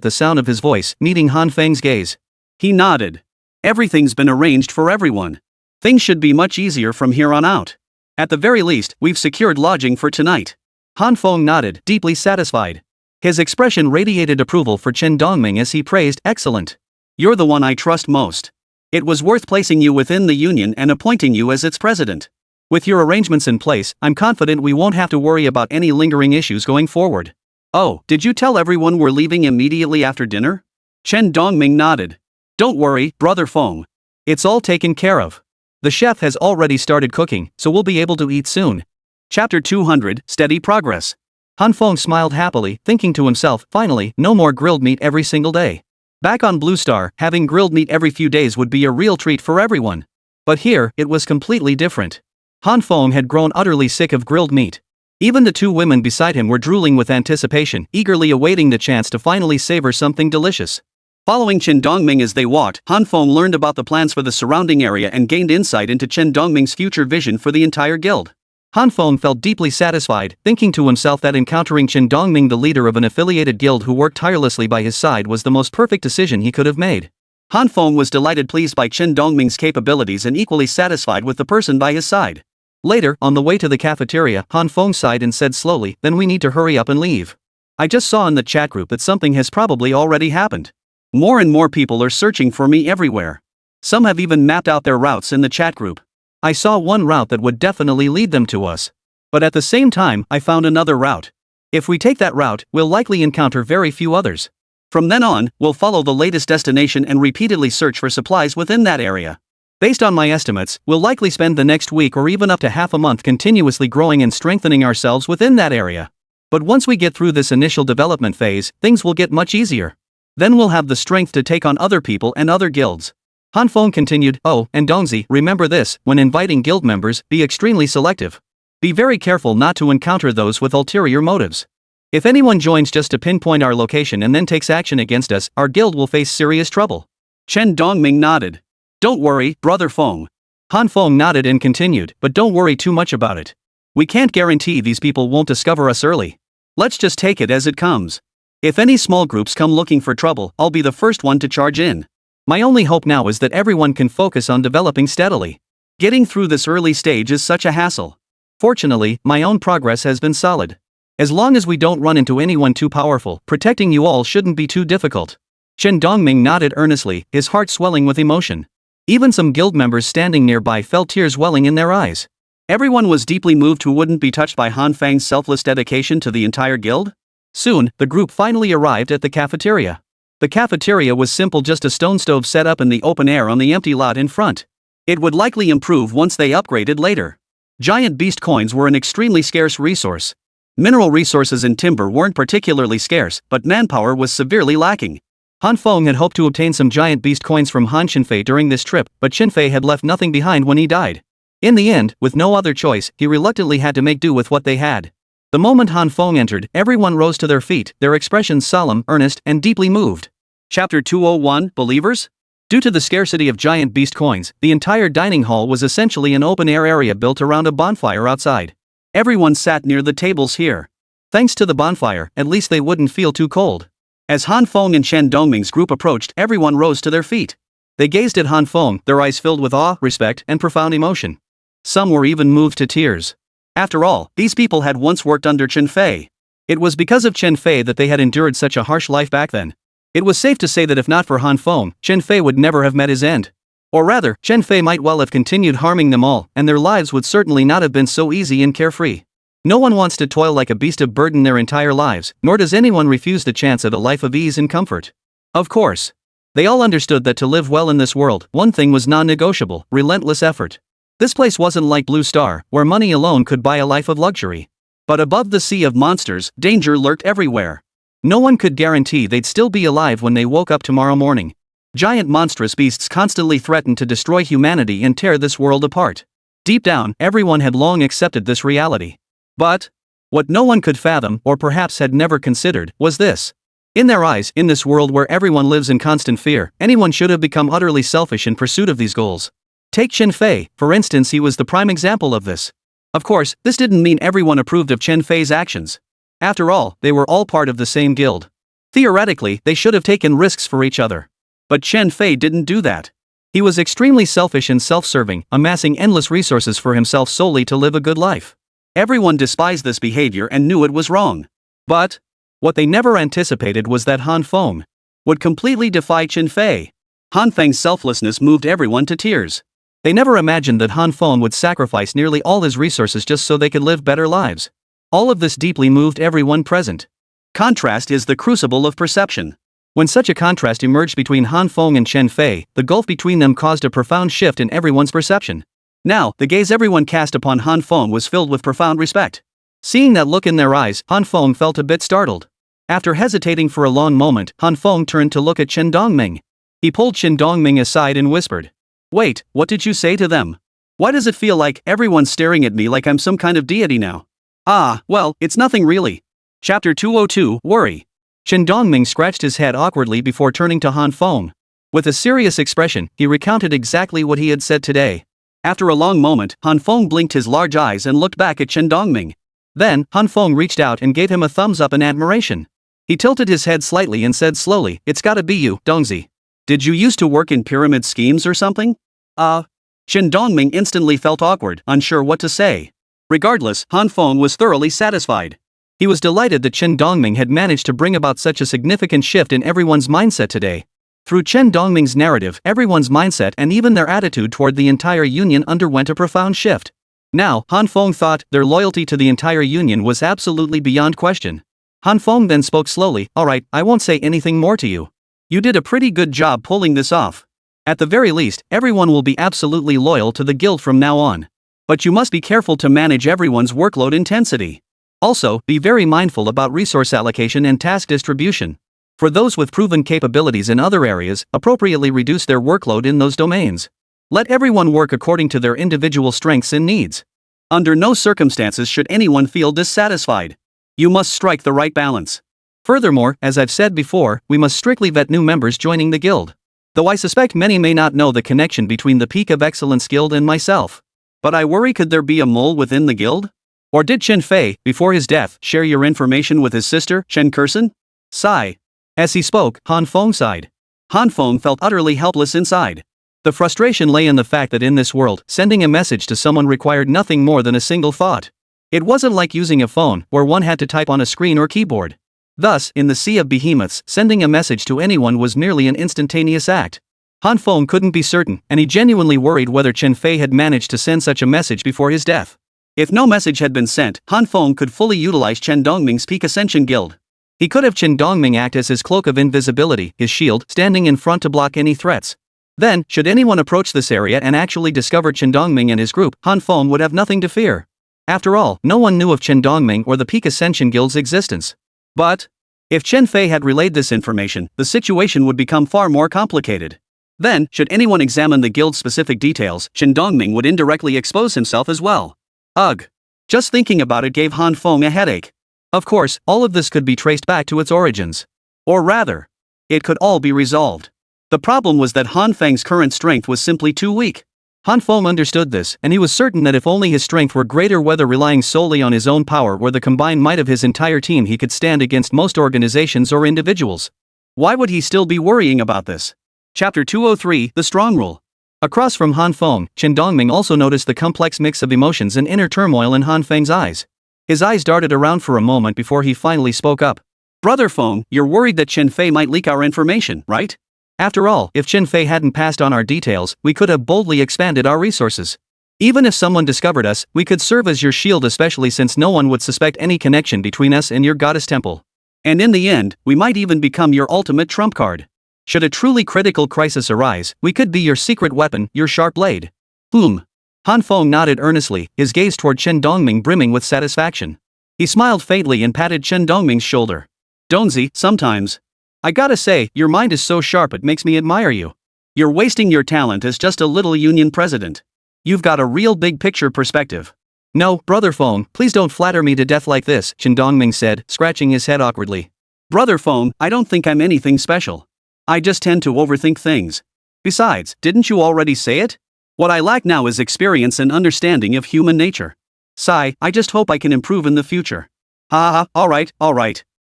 the sound of his voice, meeting Han Feng's gaze. He nodded. Everything's been arranged for everyone. Things should be much easier from here on out. At the very least, we've secured lodging for tonight. Han Feng nodded, deeply satisfied. His expression radiated approval for Chen Dongming as he praised, excellent. You're the one I trust most. It was worth placing you within the union and appointing you as its president. With your arrangements in place, I'm confident we won't have to worry about any lingering issues going forward. Oh, did you tell everyone we're leaving immediately after dinner? Chen Dongming nodded. Don't worry, Brother Feng. It's all taken care of. The chef has already started cooking, so we'll be able to eat soon. Chapter 200, Steady Progress. Han Feng smiled happily, thinking to himself, finally, no more grilled meat every single day. Back on Blue Star, having grilled meat every few days would be a real treat for everyone. But here, it was completely different. Han Feng had grown utterly sick of grilled meat. Even the two women beside him were drooling with anticipation, eagerly awaiting the chance to finally savor something delicious. Following Chen Dongming as they walked, Han Feng learned about the plans for the surrounding area and gained insight into Chen Dongming's future vision for the entire guild. Han Feng felt deeply satisfied, thinking to himself that encountering Chen Dongming, the leader of an affiliated guild who worked tirelessly by his side, was the most perfect decision he could have made. Han Feng was delighted, pleased by Chen Dongming's capabilities and equally satisfied with the person by his side. Later, on the way to the cafeteria, Han Feng sighed and said slowly, "Then we need to hurry up and leave. I just saw in the chat group that something has probably already happened. More and more people are searching for me everywhere. Some have even mapped out their routes in the chat group. I saw one route that would definitely lead them to us. But at the same time, I found another route. If we take that route, we'll likely encounter very few others. From then on, we'll follow the latest destination and repeatedly search for supplies within that area. Based on my estimates, we'll likely spend the next week or even up to half a month continuously growing and strengthening ourselves within that area. But once we get through this initial development phase, things will get much easier. Then we'll have the strength to take on other people and other guilds." Han Feng continued, "Oh, and Dongzi, remember this, when inviting guild members, be extremely selective. Be very careful not to encounter those with ulterior motives. If anyone joins just to pinpoint our location and then takes action against us, our guild will face serious trouble." Chen Dongming nodded. "Don't worry, Brother Feng." Han Feng nodded and continued, "But don't worry too much about it. We can't guarantee these people won't discover us early. Let's just take it as it comes. If any small groups come looking for trouble, I'll be the first one to charge in. My only hope now is that everyone can focus on developing steadily. Getting through this early stage is such a hassle. Fortunately, my own progress has been solid. As long as we don't run into anyone too powerful, protecting you all shouldn't be too difficult." Chen Dongming nodded earnestly, his heart swelling with emotion. Even some guild members standing nearby felt tears welling in their eyes. Everyone was deeply moved who wouldn't be touched by Han Feng's selfless dedication to the entire guild. Soon, the group finally arrived at the cafeteria. The cafeteria was simple, just a stone stove set up in the open air on the empty lot in front. It would likely improve once they upgraded later. Giant beast coins were an extremely scarce resource. Mineral resources and timber weren't particularly scarce, but manpower was severely lacking. Han Feng had hoped to obtain some giant beast coins from Han Qinfei during this trip, but Qinfei had left nothing behind when he died. In the end, with no other choice, he reluctantly had to make do with what they had. The moment Han Feng entered, everyone rose to their feet, their expressions solemn, earnest, and deeply moved. Chapter 201, Believers? Due to the scarcity of giant beast coins, the entire dining hall was essentially an open-air area built around a bonfire outside. Everyone sat near the tables here. Thanks to the bonfire, at least they wouldn't feel too cold. As Han Feng and Chen Dongming's group approached, everyone rose to their feet. They gazed at Han Feng, their eyes filled with awe, respect, and profound emotion. Some were even moved to tears. After all, these people had once worked under Qinfei. It was because of Qinfei that they had endured such a harsh life back then. It was safe to say that if not for Han Feng, Qinfei would never have met his end. Or rather, Qinfei might well have continued harming them all, and their lives would certainly not have been so easy and carefree. No one wants to toil like a beast of burden their entire lives, nor does anyone refuse the chance at a life of ease and comfort. Of course. They all understood that to live well in this world, one thing was non-negotiable: relentless effort. This place wasn't like Blue Star, where money alone could buy a life of luxury. But above the sea of monsters, danger lurked everywhere. No one could guarantee they'd still be alive when they woke up tomorrow morning. Giant monstrous beasts constantly threatened to destroy humanity and tear this world apart. Deep down, everyone had long accepted this reality. But what no one could fathom, or perhaps had never considered, was this. In their eyes, in this world where everyone lives in constant fear, anyone should have become utterly selfish in pursuit of these goals. Take Qinfei, for instance. He was the prime example of this. Of course, this didn't mean everyone approved of Qinfei's actions. After all, they were all part of the same guild. Theoretically, they should have taken risks for each other. But Qinfei didn't do that. He was extremely selfish and self-serving, amassing endless resources for himself solely to live a good life. Everyone despised this behavior and knew it was wrong. But what they never anticipated was that Han Feng would completely defy Qinfei. Han Feng's selflessness moved everyone to tears. They never imagined that Han Feng would sacrifice nearly all his resources just so they could live better lives. All of this deeply moved everyone present. Contrast is the crucible of perception. When such a contrast emerged between Han Feng and Qinfei, the gulf between them caused a profound shift in everyone's perception. Now, the gaze everyone cast upon Han Feng was filled with profound respect. Seeing that look in their eyes, Han Feng felt a bit startled. After hesitating for a long moment, Han Feng turned to look at Chen Dongming. He pulled Chen Dongming aside and whispered, "Wait, what did you say to them? Why does it feel like everyone's staring at me like I'm some kind of deity now?" "Ah, well, it's nothing really." Chapter 202, Worry. Chen Dongming scratched his head awkwardly before turning to Han Feng. With a serious expression, he recounted exactly what he had said today. After a long moment, Han Feng blinked his large eyes and looked back at Chen Dongming. Then, Han Feng reached out and gave him a thumbs up in admiration. He tilted his head slightly and said slowly, "It's gotta be you, Dongzi." Did you used to work in pyramid schemes or something? Chen Dongming instantly felt awkward, unsure what to say. Regardless, Han Feng was thoroughly satisfied. He was delighted that Chen Dongming had managed to bring about such a significant shift in everyone's mindset today. Through Chen Dongming's narrative, everyone's mindset and even their attitude toward the entire union underwent a profound shift. Now, Han Feng thought their loyalty to the entire union was absolutely beyond question. Han Feng then spoke slowly, "Alright, I won't say anything more to you. You did a pretty good job pulling this off. At the very least, everyone will be absolutely loyal to the guild from now on. But you must be careful to manage everyone's workload intensity. Also, be very mindful about resource allocation and task distribution. For those with proven capabilities in other areas, appropriately reduce their workload in those domains. Let everyone work according to their individual strengths and needs. Under no circumstances should anyone feel dissatisfied. You must strike the right balance. Furthermore, as I've said before, we must strictly vet new members joining the guild. Though I suspect many may not know the connection between the Peak of Excellence Guild and myself. But I worry, could there be a mole within the guild? Or did Chen Fei, before his death, share your information with his sister, Chen Kursen? Sigh. As he spoke, Han Feng sighed. Han Feng felt utterly helpless inside. The frustration lay in the fact that in this world, sending a message to someone required nothing more than a single thought. It wasn't like using a phone, where one had to type on a screen or keyboard. Thus, in the sea of behemoths, sending a message to anyone was merely an instantaneous act. Han Feng couldn't be certain, and he genuinely worried whether Chen Fei had managed to send such a message before his death. If no message had been sent, Han Feng could fully utilize Chen Dongming's Peak Ascension Guild. He could have Chen Dongming act as his cloak of invisibility, his shield, standing in front to block any threats. Then, should anyone approach this area and actually discover Chen Dongming and his group, Han Feng would have nothing to fear. After all, no one knew of Chen Dongming or the Peak Ascension Guild's existence. But if Chen Fei had relayed this information, the situation would become far more complicated. Then, should anyone examine the guild's specific details, Chen Dongming would indirectly expose himself as well. Ugh. Just thinking about it gave Han Feng a headache. Of course, all of this could be traced back to its origins. Or rather, it could all be resolved. The problem was that Han Feng's current strength was simply too weak. Han Feng understood this, and he was certain that if only his strength were greater, whether relying solely on his own power or the combined might of his entire team, he could stand against most organizations or individuals. Why would he still be worrying about this? Chapter 203, The Strong Rule. Across from Han Feng, Chen Dongming also noticed the complex mix of emotions and inner turmoil in Han Feng's eyes. His eyes darted around for a moment before he finally spoke up. Brother Feng, you're worried that Chen Fei might leak our information, right? After all, if Chen Fei hadn't passed on our details, we could have boldly expanded our resources. Even if someone discovered us, we could serve as your shield, especially since no one would suspect any connection between us and your goddess temple. And in the end, we might even become your ultimate trump card. Should a truly critical crisis arise, we could be your secret weapon, your sharp blade. Han Feng nodded earnestly, his gaze toward Chen Dongming brimming with satisfaction. He smiled faintly and patted Chen Dongming's shoulder. Donzi, sometimes. I gotta say, your mind is so sharp it makes me admire you. You're wasting your talent as just a little union president. You've got a real big picture perspective. No, Brother Feng, please don't flatter me to death like this, Chen Dongming said, scratching his head awkwardly. Brother Feng, I don't think I'm anything special. I just tend to overthink things. Besides, didn't you already say it? What I lack now is experience and understanding of human nature. Sigh, I just hope I can improve in the future. Alright.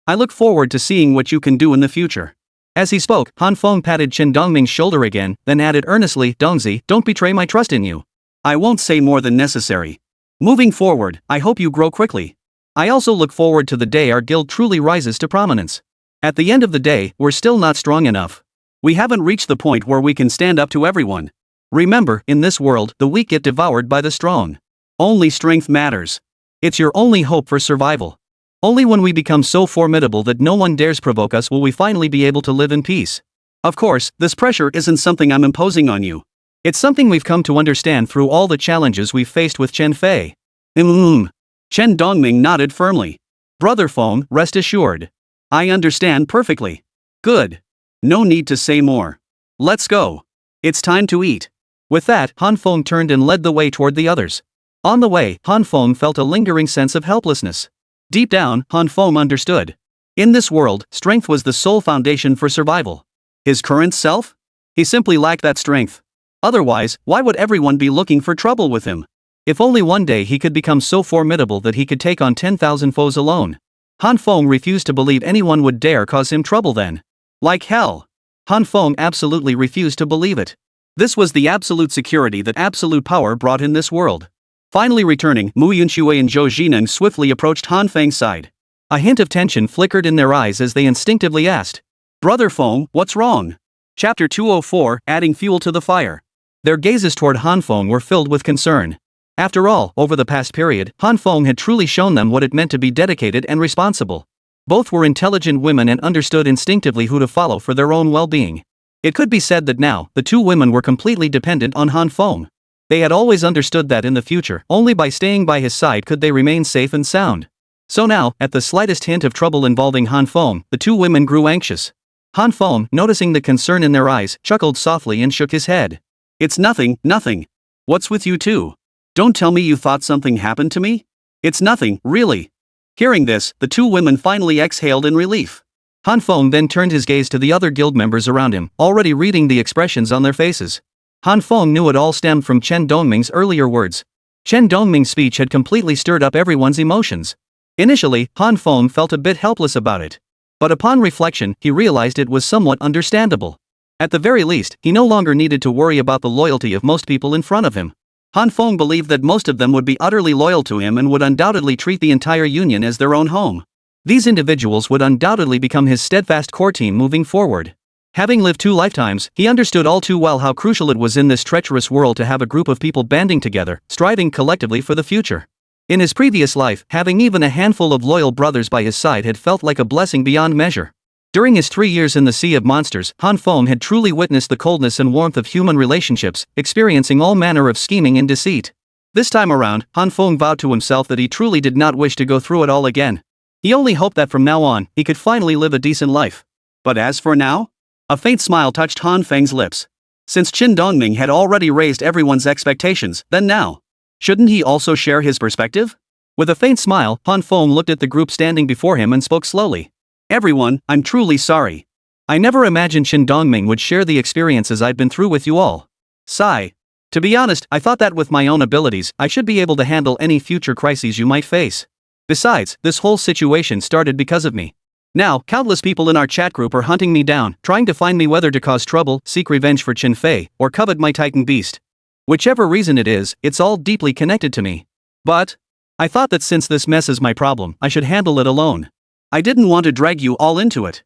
I look forward to seeing what you can do in the future. As he spoke, Han Feng patted Chen Dongming's shoulder again, then added earnestly, Dongzi, don't betray my trust in you. I won't say more than necessary. Moving forward, I hope you grow quickly. I also look forward to the day our guild truly rises to prominence. At the end of the day, we're still not strong enough. We haven't reached the point where we can stand up to everyone. Remember, in this world, the weak get devoured by the strong. Only strength matters. It's your only hope for survival. Only when we become so formidable that no one dares provoke us will we finally be able to live in peace. Of course, this pressure isn't something I'm imposing on you. It's something we've come to understand through all the challenges we've faced with Chen Fei. Chen Dongming nodded firmly. Brother Feng, rest assured. I understand perfectly. Good. No need to say more. Let's go. It's time to eat. With that, Han Feng turned and led the way toward the others. On the way, Han Feng felt a lingering sense of helplessness. Deep down, Han Feng understood. In this world, strength was the sole foundation for survival. His current self? He simply lacked that strength. Otherwise, why would everyone be looking for trouble with him? If only one day he could become so formidable that he could take on 10,000 foes alone. Han Feng refused to believe anyone would dare cause him trouble then. Like hell. Han Feng absolutely refused to believe it. This was the absolute security that absolute power brought in this world. Finally returning, Mu Yunshui and Zhou Jinan swiftly approached Han Feng's side. A hint of tension flickered in their eyes as they instinctively asked, "Brother Feng, what's wrong?" Chapter 204, Adding Fuel to the Fire. Their gazes toward Han Feng were filled with concern. After all, over the past period, Han Feng had truly shown them what it meant to be dedicated and responsible. Both were intelligent women and understood instinctively who to follow for their own well-being. It could be said that now, the two women were completely dependent on Han Feng. They had always understood that in the future, only by staying by his side could they remain safe and sound. So now, at the slightest hint of trouble involving Han Feng, the two women grew anxious. Han Feng, noticing the concern in their eyes, chuckled softly and shook his head. "It's nothing, nothing. What's with you two? Don't tell me you thought something happened to me? It's nothing, really." Hearing this, the two women finally exhaled in relief. Han Feng then turned his gaze to the other guild members around him, already reading the expressions on their faces. Han Feng knew it all stemmed from Chen Dongming's earlier words. Chen Dongming's speech had completely stirred up everyone's emotions. Initially, Han Feng felt a bit helpless about it. But upon reflection, he realized it was somewhat understandable. At the very least, he no longer needed to worry about the loyalty of most people in front of him. Han Feng believed that most of them would be utterly loyal to him and would undoubtedly treat the entire union as their own home. These individuals would undoubtedly become his steadfast core team moving forward. Having lived 2 lifetimes, he understood all too well how crucial it was in this treacherous world to have a group of people banding together, striving collectively for the future. In his previous life, having even a handful of loyal brothers by his side had felt like a blessing beyond measure. During his 3 years in the Sea of Monsters, Han Feng had truly witnessed the coldness and warmth of human relationships, experiencing all manner of scheming and deceit. This time around, Han Feng vowed to himself that he truly did not wish to go through it all again. He only hoped that from now on, he could finally live a decent life. But as for now? A faint smile touched Han Feng's lips. Since Qin Dongming had already raised everyone's expectations, then now, shouldn't he also share his perspective? With a faint smile, Han Feng looked at the group standing before him and spoke slowly. "Everyone, I'm truly sorry. I never imagined Qin Dongming would share the experiences I've been through with you all. Sigh. To be honest, I thought that with my own abilities, I should be able to handle any future crises you might face. Besides, this whole situation started because of me. Now, countless people in our chat group are hunting me down, trying to find me whether to cause trouble, seek revenge for Qin Fei, or covet my Titan beast. Whichever reason it is, it's all deeply connected to me. But I thought that since this mess is my problem, I should handle it alone. I didn't want to drag you all into it.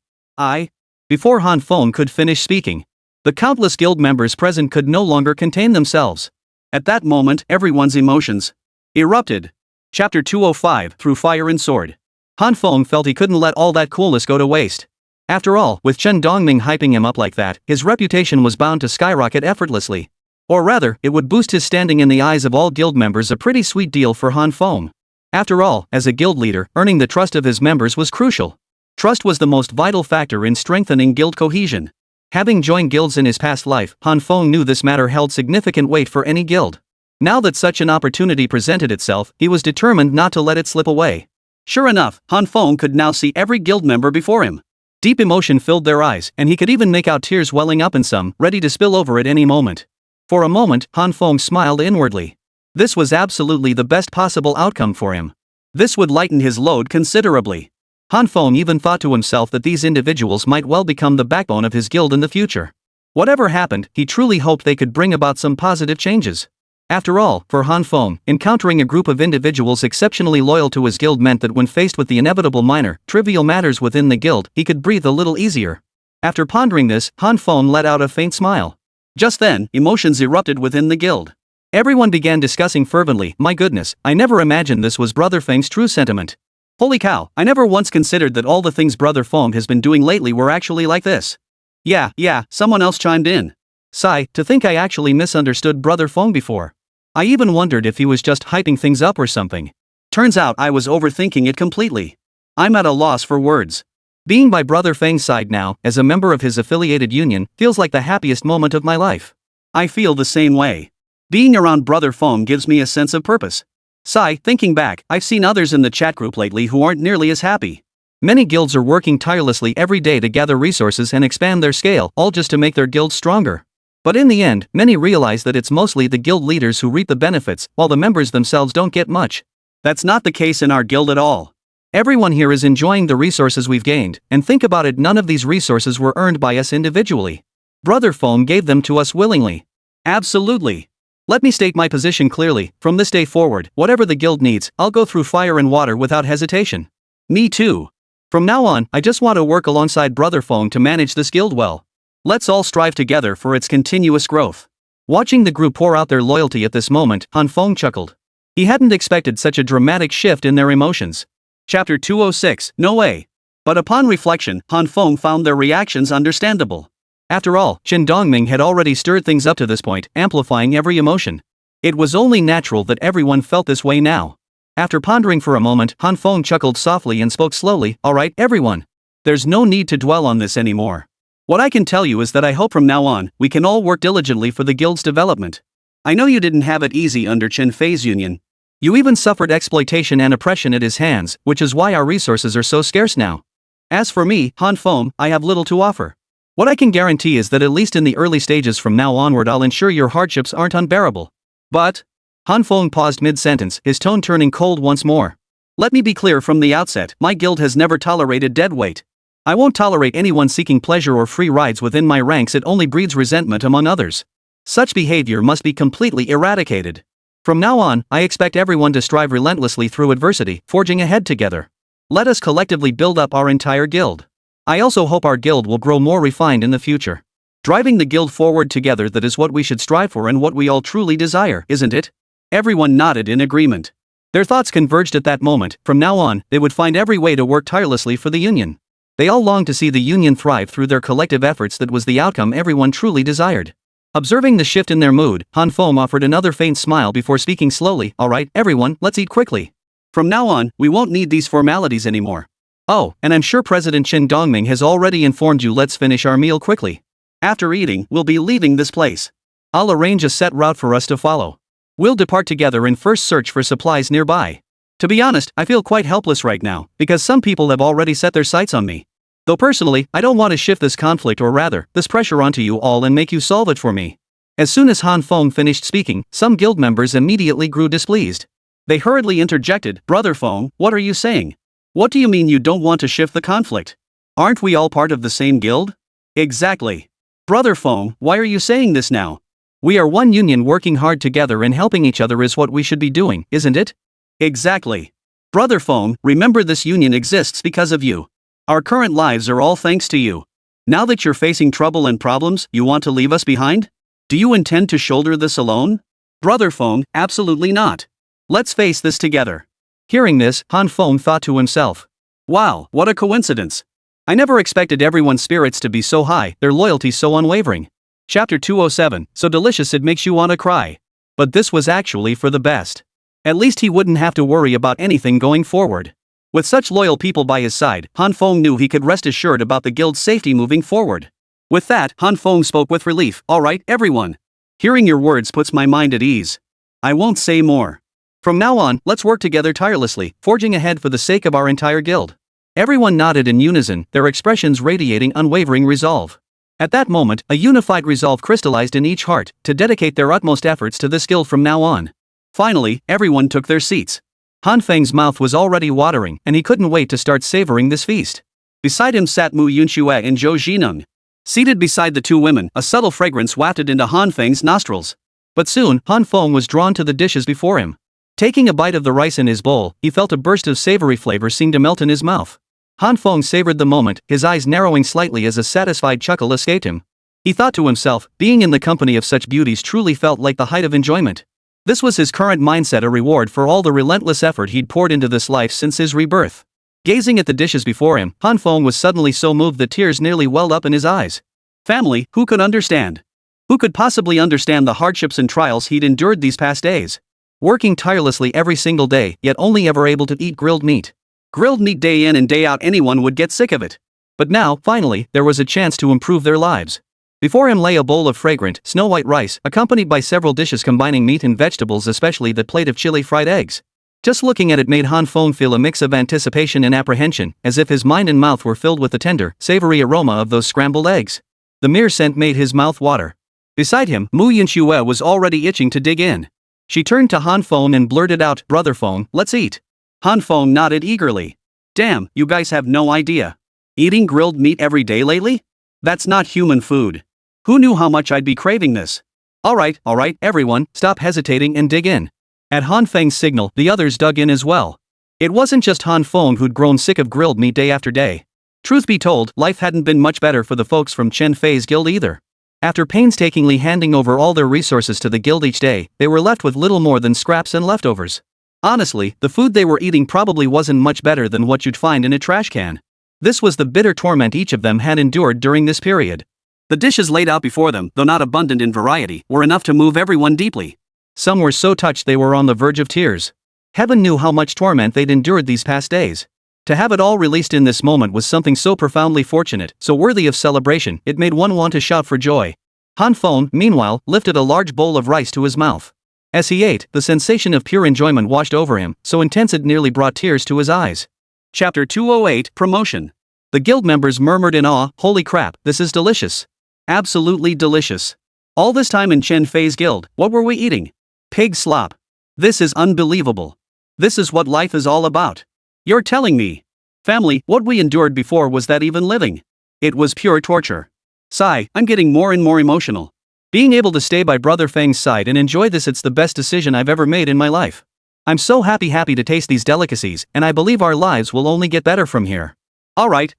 Before Han Feng could finish speaking, the countless guild members present could no longer contain themselves. At that moment, everyone's emotions erupted. Chapter 205, Through Fire and Sword. Han Feng felt he couldn't let all that coolness go to waste. After all, with Chen Dongming hyping him up like that, his reputation was bound to skyrocket effortlessly. Or rather, it would boost his standing in the eyes of all guild members, a pretty sweet deal for Han Feng. After all, as a guild leader, earning the trust of his members was crucial. Trust was the most vital factor in strengthening guild cohesion. Having joined guilds in his past life, Han Feng knew this matter held significant weight for any guild. Now that such an opportunity presented itself, he was determined not to let it slip away. Sure enough, Han Feng could now see every guild member before him. Deep emotion filled their eyes, and he could even make out tears welling up in some, ready to spill over at any moment. For a moment, Han Feng smiled inwardly. This was absolutely the best possible outcome for him. This would lighten his load considerably. Han Feng even thought to himself that these individuals might well become the backbone of his guild in the future. Whatever happened, he truly hoped they could bring about some positive changes. After all, for Han Feng, encountering a group of individuals exceptionally loyal to his guild meant that when faced with the inevitable minor, trivial matters within the guild, he could breathe a little easier. After pondering this, Han Feng let out a faint smile. Just then, emotions erupted within the guild. Everyone began discussing fervently, "My goodness, I never imagined this was Brother Feng's true sentiment. Holy cow, I never once considered that all the things Brother Feng has been doing lately were actually like this." Yeah, someone else chimed in. "Sigh, to think I actually misunderstood Brother Feng before. I even wondered if he was just hyping things up or something. Turns out I was overthinking it completely. I'm at a loss for words. Being by Brother Feng's side now, as a member of his affiliated union, feels like the happiest moment of my life. I feel the same way. Being around Brother Feng gives me a sense of purpose." Sigh, thinking back, I've seen others in the chat group lately who aren't nearly as happy. Many guilds are working tirelessly every day to gather resources and expand their scale, all just to make their guilds stronger. But in the end, many realize that it's mostly the guild leaders who reap the benefits, while the members themselves don't get much. That's not the case in our guild at all. Everyone here is enjoying the resources we've gained, and think about it, none of these resources were earned by us individually. Brother Phone gave them to us willingly. Absolutely. Let me state my position clearly, from this day forward, whatever the guild needs, I'll go through fire and water without hesitation. Me too. From now on, I just want to work alongside Brother Phone to manage this guild well. Let's all strive together for its continuous growth. Watching the group pour out their loyalty at this moment, Han Feng chuckled. He hadn't expected such a dramatic shift in their emotions. Chapter 206, No way. But upon reflection, Han Feng found their reactions understandable. After all, Qin Dongming had already stirred things up to this point, amplifying every emotion. It was only natural that everyone felt this way now. After pondering for a moment, Han Feng chuckled softly and spoke slowly, "Alright, everyone. There's no need to dwell on this anymore. What I can tell you is that I hope from now on, we can all work diligently for the guild's development. I know you didn't have it easy under Qin Fei's union. You even suffered exploitation and oppression at his hands, which is why our resources are so scarce now. As for me, Han Feng, I have little to offer. What I can guarantee is that at least in the early stages from now onward I'll ensure your hardships aren't unbearable. But..." Han Feng paused mid-sentence, his tone turning cold once more. "Let me be clear from the outset, my guild has never tolerated deadweight. I won't tolerate anyone seeking pleasure or free rides within my ranks, it only breeds resentment among others. Such behavior must be completely eradicated. From now on, I expect everyone to strive relentlessly through adversity, forging ahead together. Let us collectively build up our entire guild. I also hope our guild will grow more refined in the future. Driving the guild forward together, that is what we should strive for and what we all truly desire, isn't it?" Everyone nodded in agreement. Their thoughts converged at that moment. From now on, they would find every way to work tirelessly for the Union. They all longed to see the Union thrive through their collective efforts. That was the outcome everyone truly desired. Observing the shift in their mood, Han Feng offered another faint smile before speaking slowly, "Alright, everyone, let's eat quickly. From now on, we won't need these formalities anymore. Oh, and I'm sure President Qin Dongming has already informed you. Let's finish our meal quickly. After eating, we'll be leaving this place. I'll arrange a set route for us to follow. We'll depart together and first search for supplies nearby. To be honest, I feel quite helpless right now, because some people have already set their sights on me. Though personally, I don't want to shift this conflict, or rather, this pressure onto you all and make you solve it for me." As soon as Han Feng finished speaking, some guild members immediately grew displeased. They hurriedly interjected, "Brother Feng, what are you saying? What do you mean you don't want to shift the conflict? Aren't we all part of the same guild?" "Exactly. Brother Feng, why are you saying this now? We are one union, working hard together and helping each other is what we should be doing, isn't it?" "Exactly. Brother Feng, remember this union exists because of you. Our current lives are all thanks to you. Now that you're facing trouble and problems, you want to leave us behind? Do you intend to shoulder this alone? Brother Feng, absolutely not. Let's face this together." Hearing this, Han Feng thought to himself, "Wow, what a coincidence. I never expected everyone's spirits to be so high, their loyalty so unwavering." Chapter 207, So delicious it makes you want to cry. But this was actually for the best. At least he wouldn't have to worry about anything going forward. With such loyal people by his side, Han Feng knew he could rest assured about the guild's safety moving forward. With that, Han Feng spoke with relief, "Alright, everyone. Hearing your words puts my mind at ease. I won't say more. From now on, let's work together tirelessly, forging ahead for the sake of our entire guild." Everyone nodded in unison, their expressions radiating unwavering resolve. At that moment, a unified resolve crystallized in each heart, to dedicate their utmost efforts to this guild from now on. Finally, everyone took their seats. Han Feng's mouth was already watering, and he couldn't wait to start savoring this feast. Beside him sat Mu Yunxue and Zhou Jineng. Seated beside the two women, a subtle fragrance wafted into Han Feng's nostrils. But soon, Han Feng was drawn to the dishes before him. Taking a bite of the rice in his bowl, he felt a burst of savory flavor seem to melt in his mouth. Han Feng savored the moment, his eyes narrowing slightly as a satisfied chuckle escaped him. He thought to himself, being in the company of such beauties truly felt like the height of enjoyment. This was his current mindset, a reward for all the relentless effort he'd poured into this life since his rebirth. Gazing at the dishes before him, Han Feng was suddenly so moved that tears nearly welled up in his eyes. Family, who could understand? Who could possibly understand the hardships and trials he'd endured these past days? Working tirelessly every single day, yet only ever able to eat grilled meat. Grilled meat day in and day out, anyone would get sick of it. But now, finally, there was a chance to improve their lives. Before him lay a bowl of fragrant, snow-white rice, accompanied by several dishes combining meat and vegetables, especially the plate of chili fried eggs. Just looking at it made Han Feng feel a mix of anticipation and apprehension, as if his mind and mouth were filled with the tender, savory aroma of those scrambled eggs. The mere scent made his mouth water. Beside him, Mu Yunxue was already itching to dig in. She turned to Han Feng and blurted out, "Brother Feng, let's eat." Han Feng nodded eagerly. Damn, you guys have no idea. Eating grilled meat every day lately? That's not human food. Who knew how much I'd be craving this? Alright, everyone, stop hesitating and dig in. At Han Feng's signal, the others dug in as well. It wasn't just Han Feng who'd grown sick of grilled meat day after day. Truth be told, life hadn't been much better for the folks from Chen Fei's guild either. After painstakingly handing over all their resources to the guild each day, they were left with little more than scraps and leftovers. Honestly, the food they were eating probably wasn't much better than what you'd find in a trash can. This was the bitter torment each of them had endured during this period. The dishes laid out before them, though not abundant in variety, were enough to move everyone deeply. Some were so touched they were on the verge of tears. Heaven knew how much torment they'd endured these past days. To have it all released in this moment was something so profoundly fortunate, so worthy of celebration, it made one want to shout for joy. Han Feng, meanwhile, lifted a large bowl of rice to his mouth. As he ate, the sensation of pure enjoyment washed over him, so intense it nearly brought tears to his eyes. Chapter 208, Promotion. The guild members murmured in awe, "Holy crap, this is delicious. Absolutely delicious. All this time in Chen Fei's guild, what were we eating? Pig slop. This is unbelievable. This is what life is all about. You're telling me. Family, what we endured before, was that even living? It was pure torture. Sigh, I'm getting more and more emotional. Being able to stay by Brother Feng's side and enjoy this, it's the best decision I've ever made in my life. I'm so happy to taste these delicacies, and I believe our lives will only get better from here. Alright,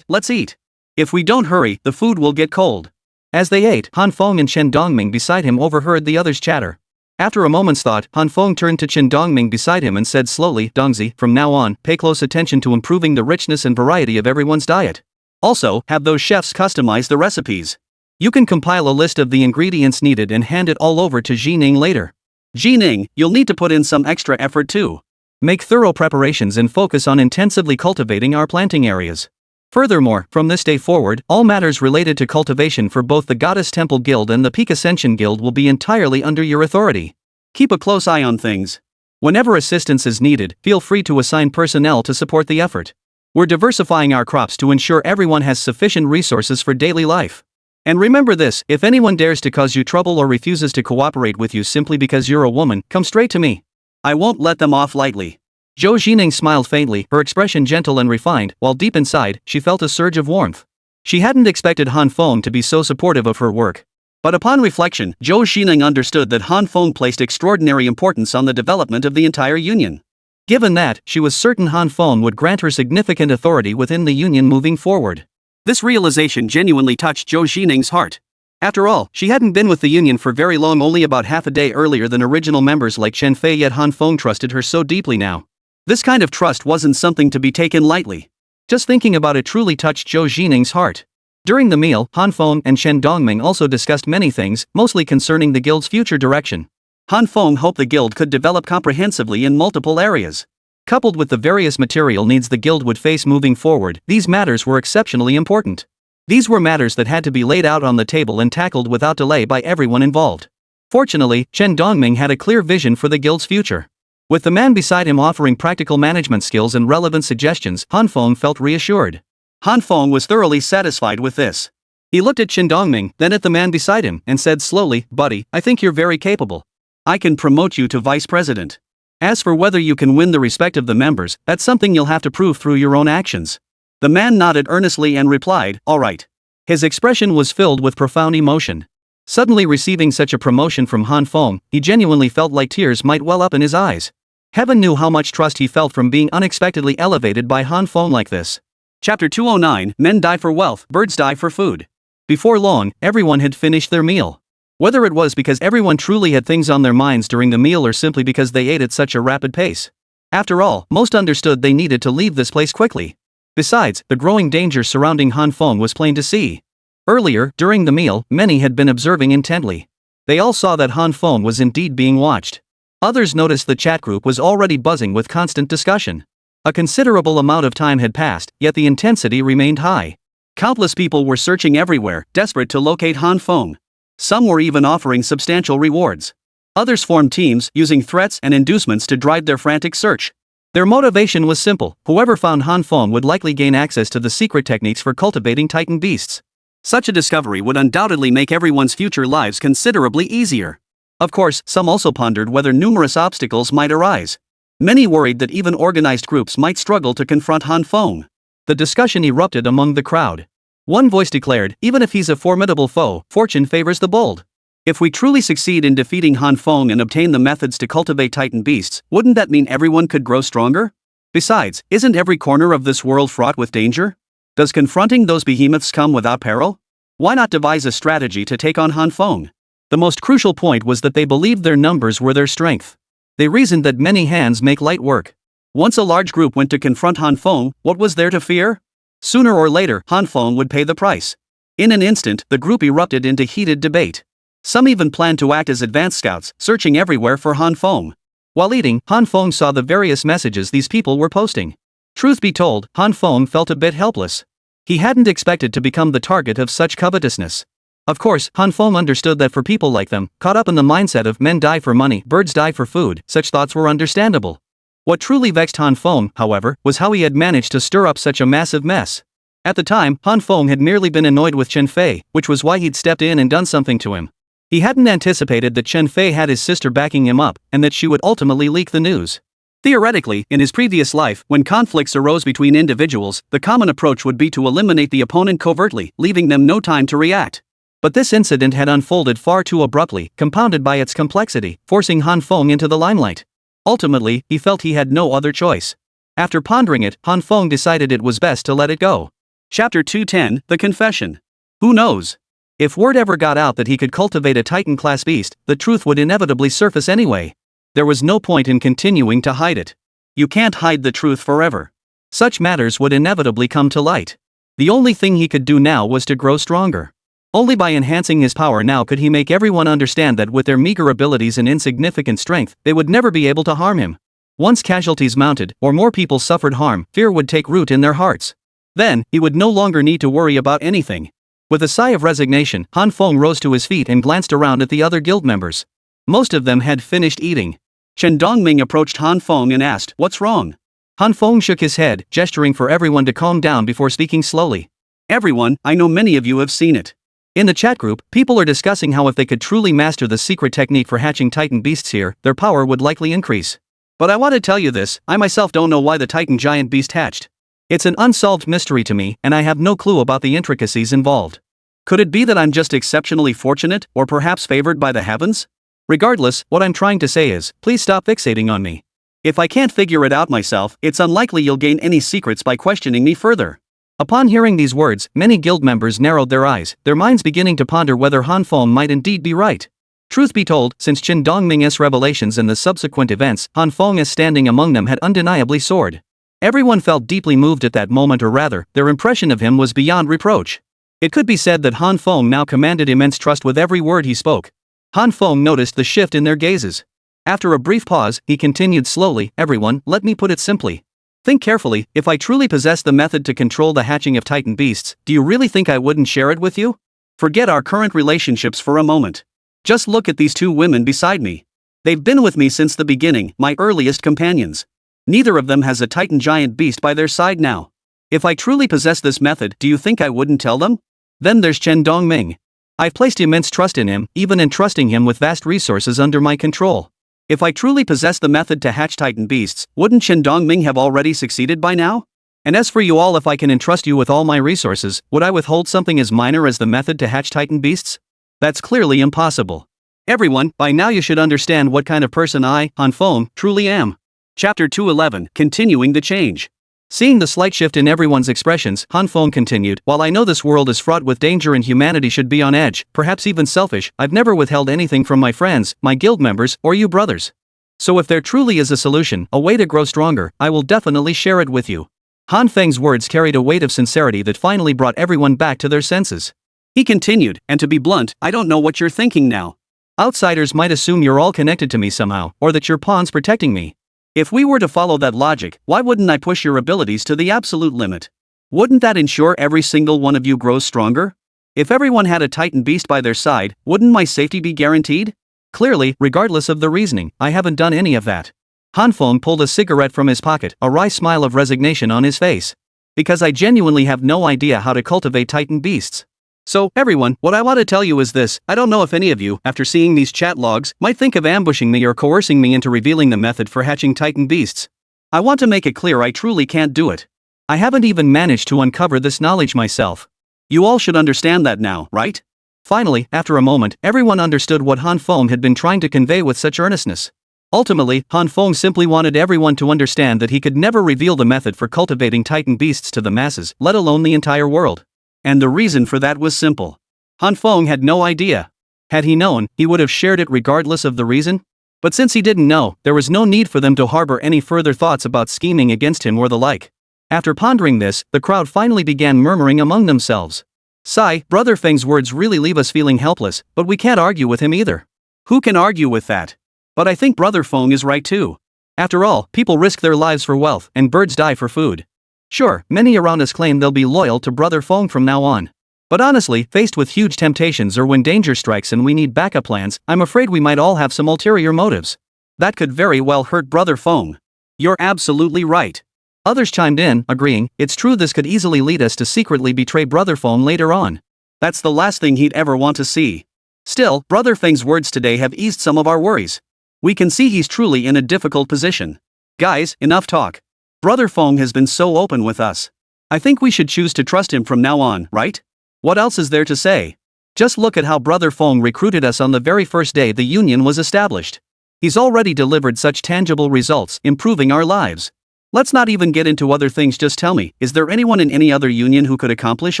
let's eat. If we don't hurry, the food will get cold." As they ate, Han Feng and Chen Dongming beside him overheard the others' chatter. After a moment's thought, Han Feng turned to Chen Dongming beside him and said slowly, "Dongzi, from now on, pay close attention to improving the richness and variety of everyone's diet. Also, have those chefs customize the recipes. You can compile a list of the ingredients needed and hand it all over to Jining later. Jining, you'll need to put in some extra effort too. Make thorough preparations and focus on intensively cultivating our planting areas. Furthermore, from this day forward, all matters related to cultivation for both the Goddess Temple Guild and the Peak Ascension Guild will be entirely under your authority. Keep a close eye on things. Whenever assistance is needed, feel free to assign personnel to support the effort. We're diversifying our crops to ensure everyone has sufficient resources for daily life. And remember this, if anyone dares to cause you trouble or refuses to cooperate with you simply because you're a woman, come straight to me. I won't let them off lightly." Zhou Jining smiled faintly, her expression gentle and refined, while deep inside, she felt a surge of warmth. She hadn't expected Han Feng to be so supportive of her work. But upon reflection, Zhou Jining understood that Han Feng placed extraordinary importance on the development of the entire union. Given that, she was certain Han Feng would grant her significant authority within the union moving forward. This realization genuinely touched Zhou Jining's heart. After all, she hadn't been with the union for very long, only about half a day earlier than original members like Chen Fei, yet Han Feng trusted her so deeply now. This kind of trust wasn't something to be taken lightly. Just thinking about it truly touched Zhou Jining's heart. During the meal, Han Feng and Chen Dongming also discussed many things, mostly concerning the guild's future direction. Han Feng hoped the guild could develop comprehensively in multiple areas. Coupled with the various material needs the guild would face moving forward, these matters were exceptionally important. These were matters that had to be laid out on the table and tackled without delay by everyone involved. Fortunately, Chen Dongming had a clear vision for the guild's future. With the man beside him offering practical management skills and relevant suggestions, Han Feng felt reassured. Han Feng was thoroughly satisfied with this. He looked at Chen Dongming, then at the man beside him, and said slowly, "Buddy, I think you're very capable. I can promote you to vice president. As for whether you can win the respect of the members, that's something you'll have to prove through your own actions." The man nodded earnestly and replied, "All right." His expression was filled with profound emotion. Suddenly receiving such a promotion from Han Feng, he genuinely felt like tears might well up in his eyes. Heaven knew how much trust he felt from being unexpectedly elevated by Han Feng like this. Chapter 209, Men Die for Wealth, Birds Die for Food. Before long, everyone had finished their meal. Whether it was because everyone truly had things on their minds during the meal or simply because they ate at such a rapid pace. After all, most understood they needed to leave this place quickly. Besides, the growing danger surrounding Han Feng was plain to see. Earlier, during the meal, many had been observing intently. They all saw that Han Feng was indeed being watched. Others noticed the chat group was already buzzing with constant discussion. A considerable amount of time had passed, yet the intensity remained high. Countless people were searching everywhere, desperate to locate Han Feng. Some were even offering substantial rewards. Others formed teams, using threats and inducements to drive their frantic search. Their motivation was simple: whoever found Han Feng would likely gain access to the secret techniques for cultivating titan beasts. Such a discovery would undoubtedly make everyone's future lives considerably easier. Of course, some also pondered whether numerous obstacles might arise. Many worried that even organized groups might struggle to confront Han Feng. The discussion erupted among the crowd. One voice declared, even if he's a formidable foe, fortune favors the bold. If we truly succeed in defeating Han Feng and obtain the methods to cultivate titan beasts, wouldn't that mean everyone could grow stronger? Besides, isn't every corner of this world fraught with danger? Does confronting those behemoths come without peril? Why not devise a strategy to take on Han Feng? The most crucial point was that they believed their numbers were their strength. They reasoned that many hands make light work. Once a large group went to confront Han Feng, what was there to fear? Sooner or later, Han Feng would pay the price. In an instant, the group erupted into heated debate. Some even planned to act as advance scouts, searching everywhere for Han Feng. While eating, Han Feng saw the various messages these people were posting. Truth be told, Han Feng felt a bit helpless. He hadn't expected to become the target of such covetousness. Of course, Han Feng understood that for people like them, caught up in the mindset of men die for money, birds die for food, such thoughts were understandable. What truly vexed Han Feng, however, was how he had managed to stir up such a massive mess. At the time, Han Feng had merely been annoyed with Chen Fei, which was why he'd stepped in and done something to him. He hadn't anticipated that Chen Fei had his sister backing him up, and that she would ultimately leak the news. Theoretically, in his previous life, when conflicts arose between individuals, the common approach would be to eliminate the opponent covertly, leaving them no time to react. But this incident had unfolded far too abruptly, compounded by its complexity, forcing Han Feng into the limelight. Ultimately, he felt he had no other choice. After pondering it, Han Feng decided it was best to let it go. Chapter 210, The Confession. Who knows? If word ever got out that he could cultivate a Titan-class beast, the truth would inevitably surface anyway. There was no point in continuing to hide it. You can't hide the truth forever. Such matters would inevitably come to light. The only thing he could do now was to grow stronger. Only by enhancing his power now could he make everyone understand that with their meager abilities and insignificant strength, they would never be able to harm him. Once casualties mounted, or more people suffered harm, fear would take root in their hearts. Then, he would no longer need to worry about anything. With a sigh of resignation, Han Feng rose to his feet and glanced around at the other guild members. Most of them had finished eating. Chen Dongming approached Han Feng and asked, "What's wrong?" Han Feng shook his head, gesturing for everyone to calm down before speaking slowly. "Everyone, I know many of you have seen it. In the chat group, people are discussing how if they could truly master the secret technique for hatching Titan beasts here, their power would likely increase. But I want to tell you this, I myself don't know why the Titan giant beast hatched. It's an unsolved mystery to me, and I have no clue about the intricacies involved. Could it be that I'm just exceptionally fortunate, or perhaps favored by the heavens? Regardless, what I'm trying to say is, please stop fixating on me. If I can't figure it out myself, it's unlikely you'll gain any secrets by questioning me further." Upon hearing these words, many guild members narrowed their eyes, their minds beginning to ponder whether Han Feng might indeed be right. Truth be told, since Chen Dongming's revelations and the subsequent events, Han Feng's standing among them had undeniably soared. Everyone felt deeply moved at that moment, or rather, their impression of him was beyond reproach. It could be said that Han Feng now commanded immense trust with every word he spoke. Han Feng noticed the shift in their gazes. After a brief pause, he continued slowly, "Everyone, let me put it simply. Think carefully, if I truly possessed the method to control the hatching of Titan beasts, do you really think I wouldn't share it with you? Forget our current relationships for a moment. Just look at these two women beside me. They've been with me since the beginning, my earliest companions. Neither of them has a Titan giant beast by their side now. If I truly possess this method, do you think I wouldn't tell them? Then there's Chen Dongming. I've placed immense trust in him, even entrusting him with vast resources under my control. If I truly possess the method to hatch Titan beasts, wouldn't Chen Dongming have already succeeded by now? And as for you all, if I can entrust you with all my resources, would I withhold something as minor as the method to hatch Titan beasts? That's clearly impossible. Everyone, by now you should understand what kind of person I, Han Feng, truly am." Chapter 211, Continuing the Change. Seeing the slight shift in everyone's expressions, Han Feng continued, "While I know this world is fraught with danger and humanity should be on edge, perhaps even selfish, I've never withheld anything from my friends, my guild members, or you brothers. So if there truly is a solution, a way to grow stronger, I will definitely share it with you." Han Feng's words carried a weight of sincerity that finally brought everyone back to their senses. He continued, "And to be blunt, I don't know what you're thinking now. Outsiders might assume you're all connected to me somehow, or that you're pawns protecting me. If we were to follow that logic, why wouldn't I push your abilities to the absolute limit? Wouldn't that ensure every single one of you grows stronger? If everyone had a Titan beast by their side, wouldn't my safety be guaranteed? Clearly, regardless of the reasoning, I haven't done any of that." Han Feng pulled a cigarette from his pocket, a wry smile of resignation on his face. "Because I genuinely have no idea how to cultivate Titan beasts. So, everyone, what I want to tell you is this: I don't know if any of you, after seeing these chat logs, might think of ambushing me or coercing me into revealing the method for hatching Titan beasts. I want to make it clear I truly can't do it. I haven't even managed to uncover this knowledge myself. You all should understand that now, right? Finally, after a moment, everyone understood what Han Feng had been trying to convey with such earnestness. Ultimately, Han Feng simply wanted everyone to understand that he could never reveal the method for cultivating Titan beasts to the masses, let alone the entire world. And the reason for that was simple. Han Feng had no idea. Had he known, he would have shared it regardless of the reason. But since he didn't know, there was no need for them to harbor any further thoughts about scheming against him or the like. After pondering this, the crowd finally began murmuring among themselves. Sigh, Brother Feng's words really leave us feeling helpless, but we can't argue with him either. Who can argue with that? But I think Brother Feng is right too. After all, people risk their lives for wealth, and birds die for food. Sure, many around us claim they'll be loyal to Brother Feng from now on. But honestly, faced with huge temptations or when danger strikes and we need backup plans, I'm afraid we might all have some ulterior motives. That could very well hurt Brother Feng. You're absolutely right. Others chimed in, agreeing, it's true this could easily lead us to secretly betray Brother Feng later on. That's the last thing he'd ever want to see. Still, Brother Feng's words today have eased some of our worries. We can see he's truly in a difficult position. Guys, enough talk. Brother Feng has been so open with us. I think we should choose to trust him from now on, right? What else is there to say? Just look at how Brother Feng recruited us on the very first day the union was established. He's already delivered such tangible results, improving our lives. Let's not even get into other things. Just tell me, is there anyone in any other union who could accomplish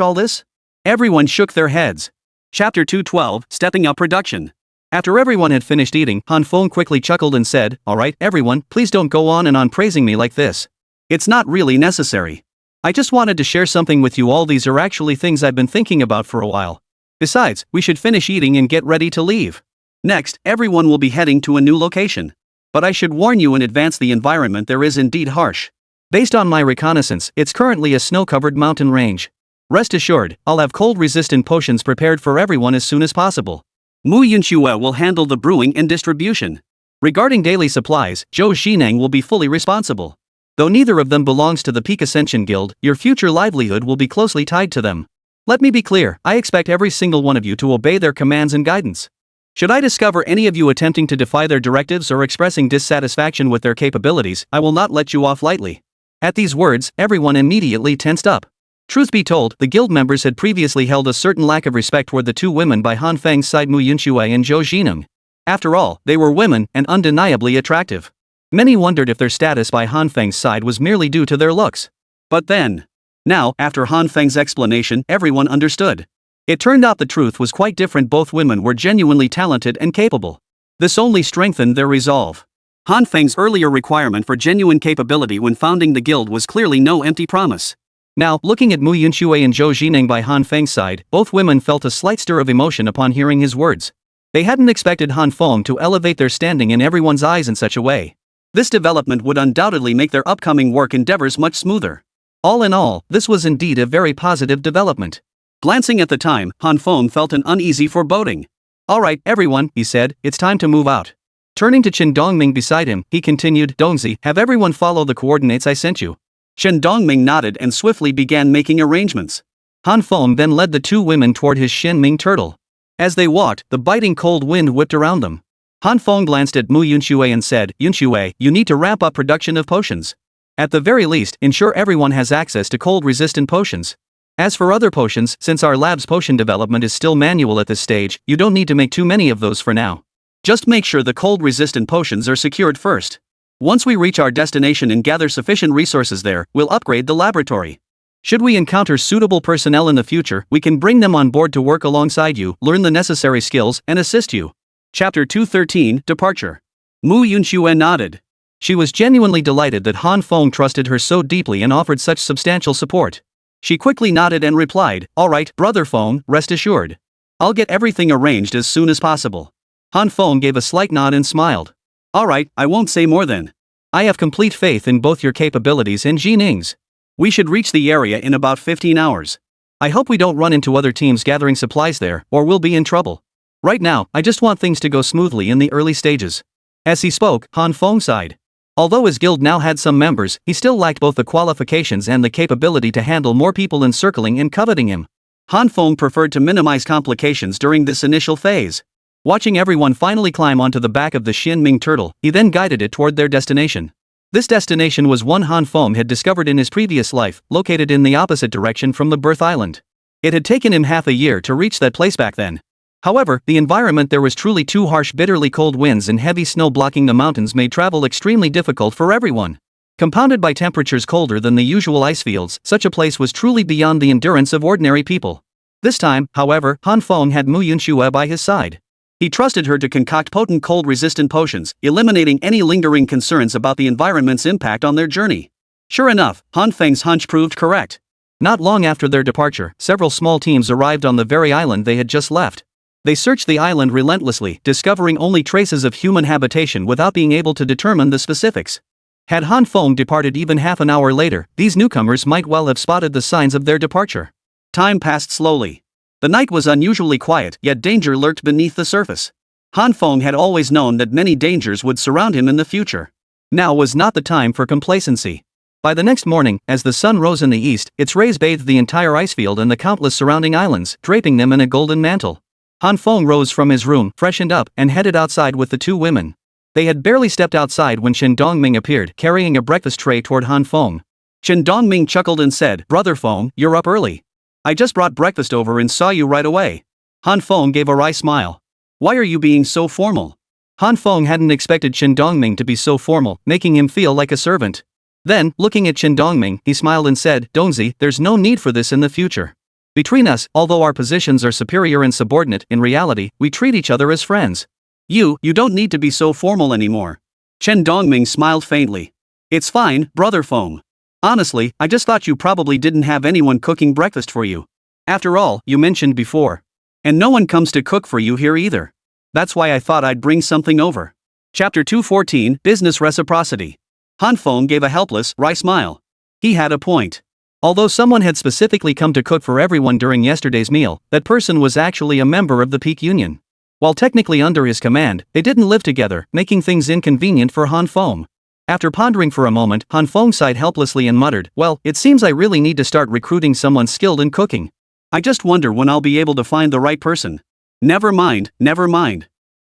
all this? Everyone shook their heads. Chapter 212, Stepping Up Production. After everyone had finished eating, Han Feng quickly chuckled and said, alright, everyone, please don't go on and on praising me like this. It's not really necessary. I just wanted to share something with you all. These are actually things I've been thinking about for a while. Besides, we should finish eating and get ready to leave. Next, everyone will be heading to a new location. But I should warn you in advance, the environment there is indeed harsh. Based on my reconnaissance, it's currently a snow-covered mountain range. Rest assured, I'll have cold-resistant potions prepared for everyone as soon as possible. Mu Yunxue will handle the brewing and distribution. Regarding daily supplies, Zhou Xineng will be fully responsible. Though neither of them belongs to the Peak Ascension Guild, your future livelihood will be closely tied to them. Let me be clear, I expect every single one of you to obey their commands and guidance. Should I discover any of you attempting to defy their directives or expressing dissatisfaction with their capabilities, I will not let you off lightly. At these words, everyone immediately tensed up. Truth be told, the guild members had previously held a certain lack of respect toward the two women by Han Feng's side, Mu Yunxue and Zhou Xineng. After all, they were women and undeniably attractive. Many wondered if their status by Han Feng's side was merely due to their looks. But then, now, after Han Feng's explanation, everyone understood. It turned out the truth was quite different. Both women were genuinely talented and capable. This only strengthened their resolve. Han Feng's earlier requirement for genuine capability when founding the guild was clearly no empty promise. Now, looking at Mu Yunxue and Zhou Xineng by Han Feng's side, both women felt a slight stir of emotion upon hearing his words. They hadn't expected Han Feng to elevate their standing in everyone's eyes in such a way. This development would undoubtedly make their upcoming work endeavors much smoother. All in all, this was indeed a very positive development. Glancing at the time, Han Feng felt an uneasy foreboding. Alright, everyone, he said, it's time to move out. Turning to Chen Dongming beside him, he continued, Dongzi, have everyone follow the coordinates I sent you. Chen Dongming nodded and swiftly began making arrangements. Han Feng then led the two women toward his Shenming turtle. As they walked, the biting cold wind whipped around them. Han Feng glanced at Mu Yunxue and said, Yunxue, you need to ramp up production of potions. At the very least, ensure everyone has access to cold-resistant potions. As for other potions, since our lab's potion development is still manual at this stage, you don't need to make too many of those for now. Just make sure the cold-resistant potions are secured first. Once we reach our destination and gather sufficient resources there, we'll upgrade the laboratory. Should we encounter suitable personnel in the future, we can bring them on board to work alongside you, learn the necessary skills, and assist you. Chapter 213, Departure. Mu Yunxue nodded. She was genuinely delighted that Han Feng trusted her so deeply and offered such substantial support. She quickly nodded and replied, Alright, Brother Feng, rest assured. I'll get everything arranged as soon as possible. Han Feng gave a slight nod and smiled. Alright, I won't say more then. I have complete faith in both your capabilities and Jining's. We should reach the area in about 15 hours. I hope we don't run into other teams gathering supplies there, or we'll be in trouble. Right now, I just want things to go smoothly in the early stages. As he spoke, Han Feng sighed. Although his guild now had some members, he still lacked both the qualifications and the capability to handle more people encircling and coveting him. Han Feng preferred to minimize complications during this initial phase. Watching everyone finally climb onto the back of the Xin Ming turtle, he then guided it toward their destination. This destination was one Han Feng had discovered in his previous life, located in the opposite direction from the birth island. It had taken him half a year to reach that place back then. However, the environment there was truly too harsh. Bitterly cold winds and heavy snow blocking the mountains made travel extremely difficult for everyone. Compounded by temperatures colder than the usual ice fields, such a place was truly beyond the endurance of ordinary people. This time, however, Han Feng had Mu Yunxue by his side. He trusted her to concoct potent cold-resistant potions, eliminating any lingering concerns about the environment's impact on their journey. Sure enough, Han Feng's hunch proved correct. Not long after their departure, several small teams arrived on the very island they had just left. They searched the island relentlessly, discovering only traces of human habitation without being able to determine the specifics. Had Han Feng departed even half an hour later, these newcomers might well have spotted the signs of their departure. Time passed slowly. The night was unusually quiet, yet danger lurked beneath the surface. Han Feng had always known that many dangers would surround him in the future. Now was not the time for complacency. By the next morning, as the sun rose in the east, its rays bathed the entire ice field and the countless surrounding islands, draping them in a golden mantle. Han Feng rose from his room, freshened up, and headed outside with the two women. They had barely stepped outside when Chen Dongming appeared, carrying a breakfast tray toward Han Feng. Chen Dongming chuckled and said, "Brother Feng, you're up early. I just brought breakfast over and saw you right away." Han Feng gave a wry smile. "Why are you being so formal?" Han Feng hadn't expected Chen Dongming to be so formal, making him feel like a servant. Then, looking at Chen Dongming, he smiled and said, "Dongzi, there's no need for this in the future. Between us, although our positions are superior and subordinate, in reality, we treat each other as friends. You don't need to be so formal anymore." Chen Dongming smiled faintly. "It's fine, Brother Feng. Honestly, I just thought you probably didn't have anyone cooking breakfast for you. After all, you mentioned before. And no one comes to cook for you here either. That's why I thought I'd bring something over." Chapter 214, Business Reciprocity. Han Feng gave a helpless, wry smile. He had a point. Although someone had specifically come to cook for everyone during yesterday's meal, that person was actually a member of the Peak Union. While technically under his command, they didn't live together, making things inconvenient for Han Feng. After pondering for a moment, Han Feng sighed helplessly and muttered, "Well, it seems I really need to start recruiting someone skilled in cooking. I just wonder when I'll be able to find the right person. Never mind.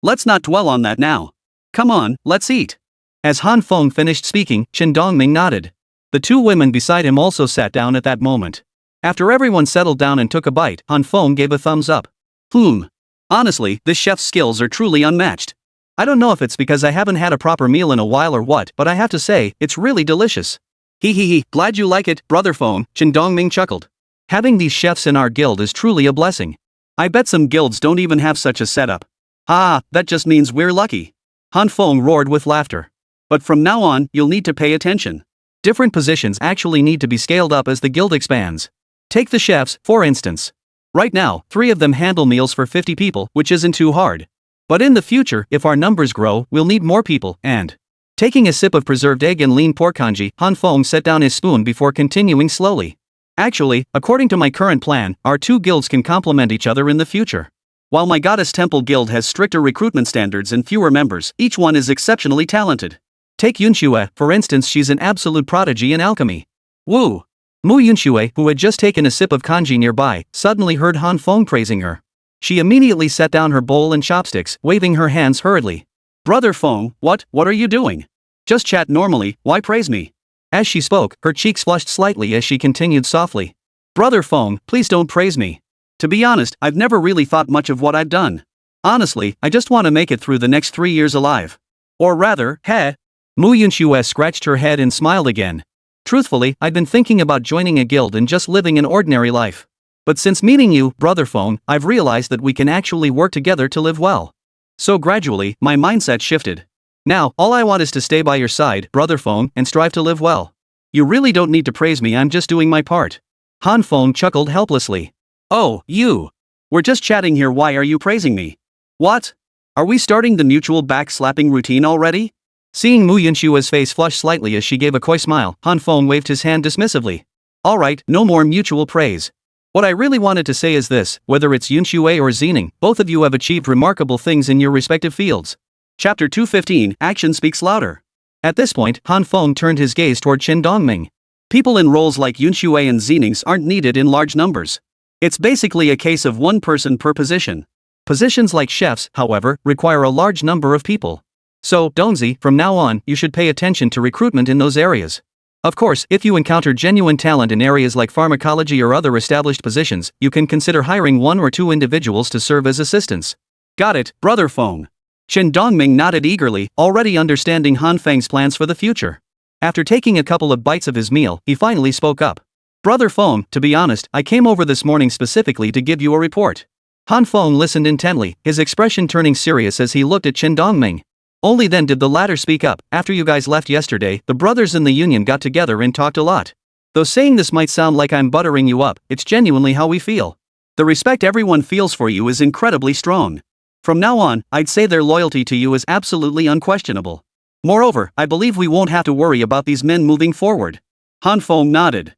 Let's not dwell on that now. Come on, let's eat." As Han Feng finished speaking, Chen Dongming nodded. The two women beside him also sat down at that moment. After everyone settled down and took a bite, Han Feng gave a thumbs up. Honestly, this chef's skills are truly unmatched. I don't know if it's because I haven't had a proper meal in a while or what, but I have to say, it's really delicious. Glad you like it, Brother Feng, Chen Dongming chuckled. Having these chefs in our guild is truly a blessing. I bet some guilds don't even have such a setup. That just means we're lucky. Han Feng roared with laughter. But from now on, you'll need to pay attention. Different positions actually need to be scaled up as the guild expands. Take the chefs, for instance. Right now, 3 of them handle meals for 50 people, which isn't too hard. But in the future, if our numbers grow, we'll need more people, and... Taking a sip of preserved egg and lean pork congee, Han Feng set down his spoon before continuing slowly. Actually, according to my current plan, our 2 guilds can complement each other in the future. While my Goddess Temple Guild has stricter recruitment standards and fewer members, each one is exceptionally talented. Take Yunxue, for instance, she's an absolute prodigy in alchemy. Woo! Mu Yunxue, who had just taken a sip of congee nearby, suddenly heard Han Feng praising her. She immediately set down her bowl and chopsticks, waving her hands hurriedly. Brother Feng, what are you doing? Just chat normally, why praise me? As she spoke, her cheeks flushed slightly as she continued softly. Brother Feng, please don't praise me. To be honest, I've never really thought much of what I've done. Honestly, I just want to make it through the next 3 years alive. Or rather, Mu Yunxue scratched her head and smiled again. Truthfully, I'd been thinking about joining a guild and just living an ordinary life. But since meeting you, Brother Feng, I've realized that we can actually work together to live well. So gradually, my mindset shifted. Now, all I want is to stay by your side, Brother Feng, and strive to live well. You really don't need to praise me, I'm just doing my part. Han Feng chuckled helplessly. Oh, you. We're just chatting here, why are you praising me? What? Are we starting the mutual back-slapping routine already? Seeing Mu Yunshua's face flush slightly as she gave a coy smile, Han Feng waved his hand dismissively. Alright, no more mutual praise. What I really wanted to say is this, whether it's Yunxue or Zening, both of you have achieved remarkable things in your respective fields. Chapter 215, Action Speaks Louder. At this point, Han Feng turned his gaze toward Chen Dongming. People in roles like Yunxue and Zening's aren't needed in large numbers. It's basically a case of one person per position. Positions like chefs, however, require a large number of people. So, Donzi, from now on, you should pay attention to recruitment in those areas. Of course, if you encounter genuine talent in areas like pharmacology or other established positions, you can consider hiring 1 or 2 individuals to serve as assistants. Got it, Brother Feng. Chen Dongming nodded eagerly, already understanding Han Feng's plans for the future. After taking a couple of bites of his meal, he finally spoke up. Brother Feng, to be honest, I came over this morning specifically to give you a report. Han Feng listened intently, his expression turning serious as he looked at Chen Dongming. Only then did the latter speak up. After you guys left yesterday, the brothers in the union got together and talked a lot. Though saying this might sound like I'm buttering you up, it's genuinely how we feel. The respect everyone feels for you is incredibly strong. From now on, I'd say their loyalty to you is absolutely unquestionable. Moreover, I believe we won't have to worry about these men moving forward. Han Feng nodded.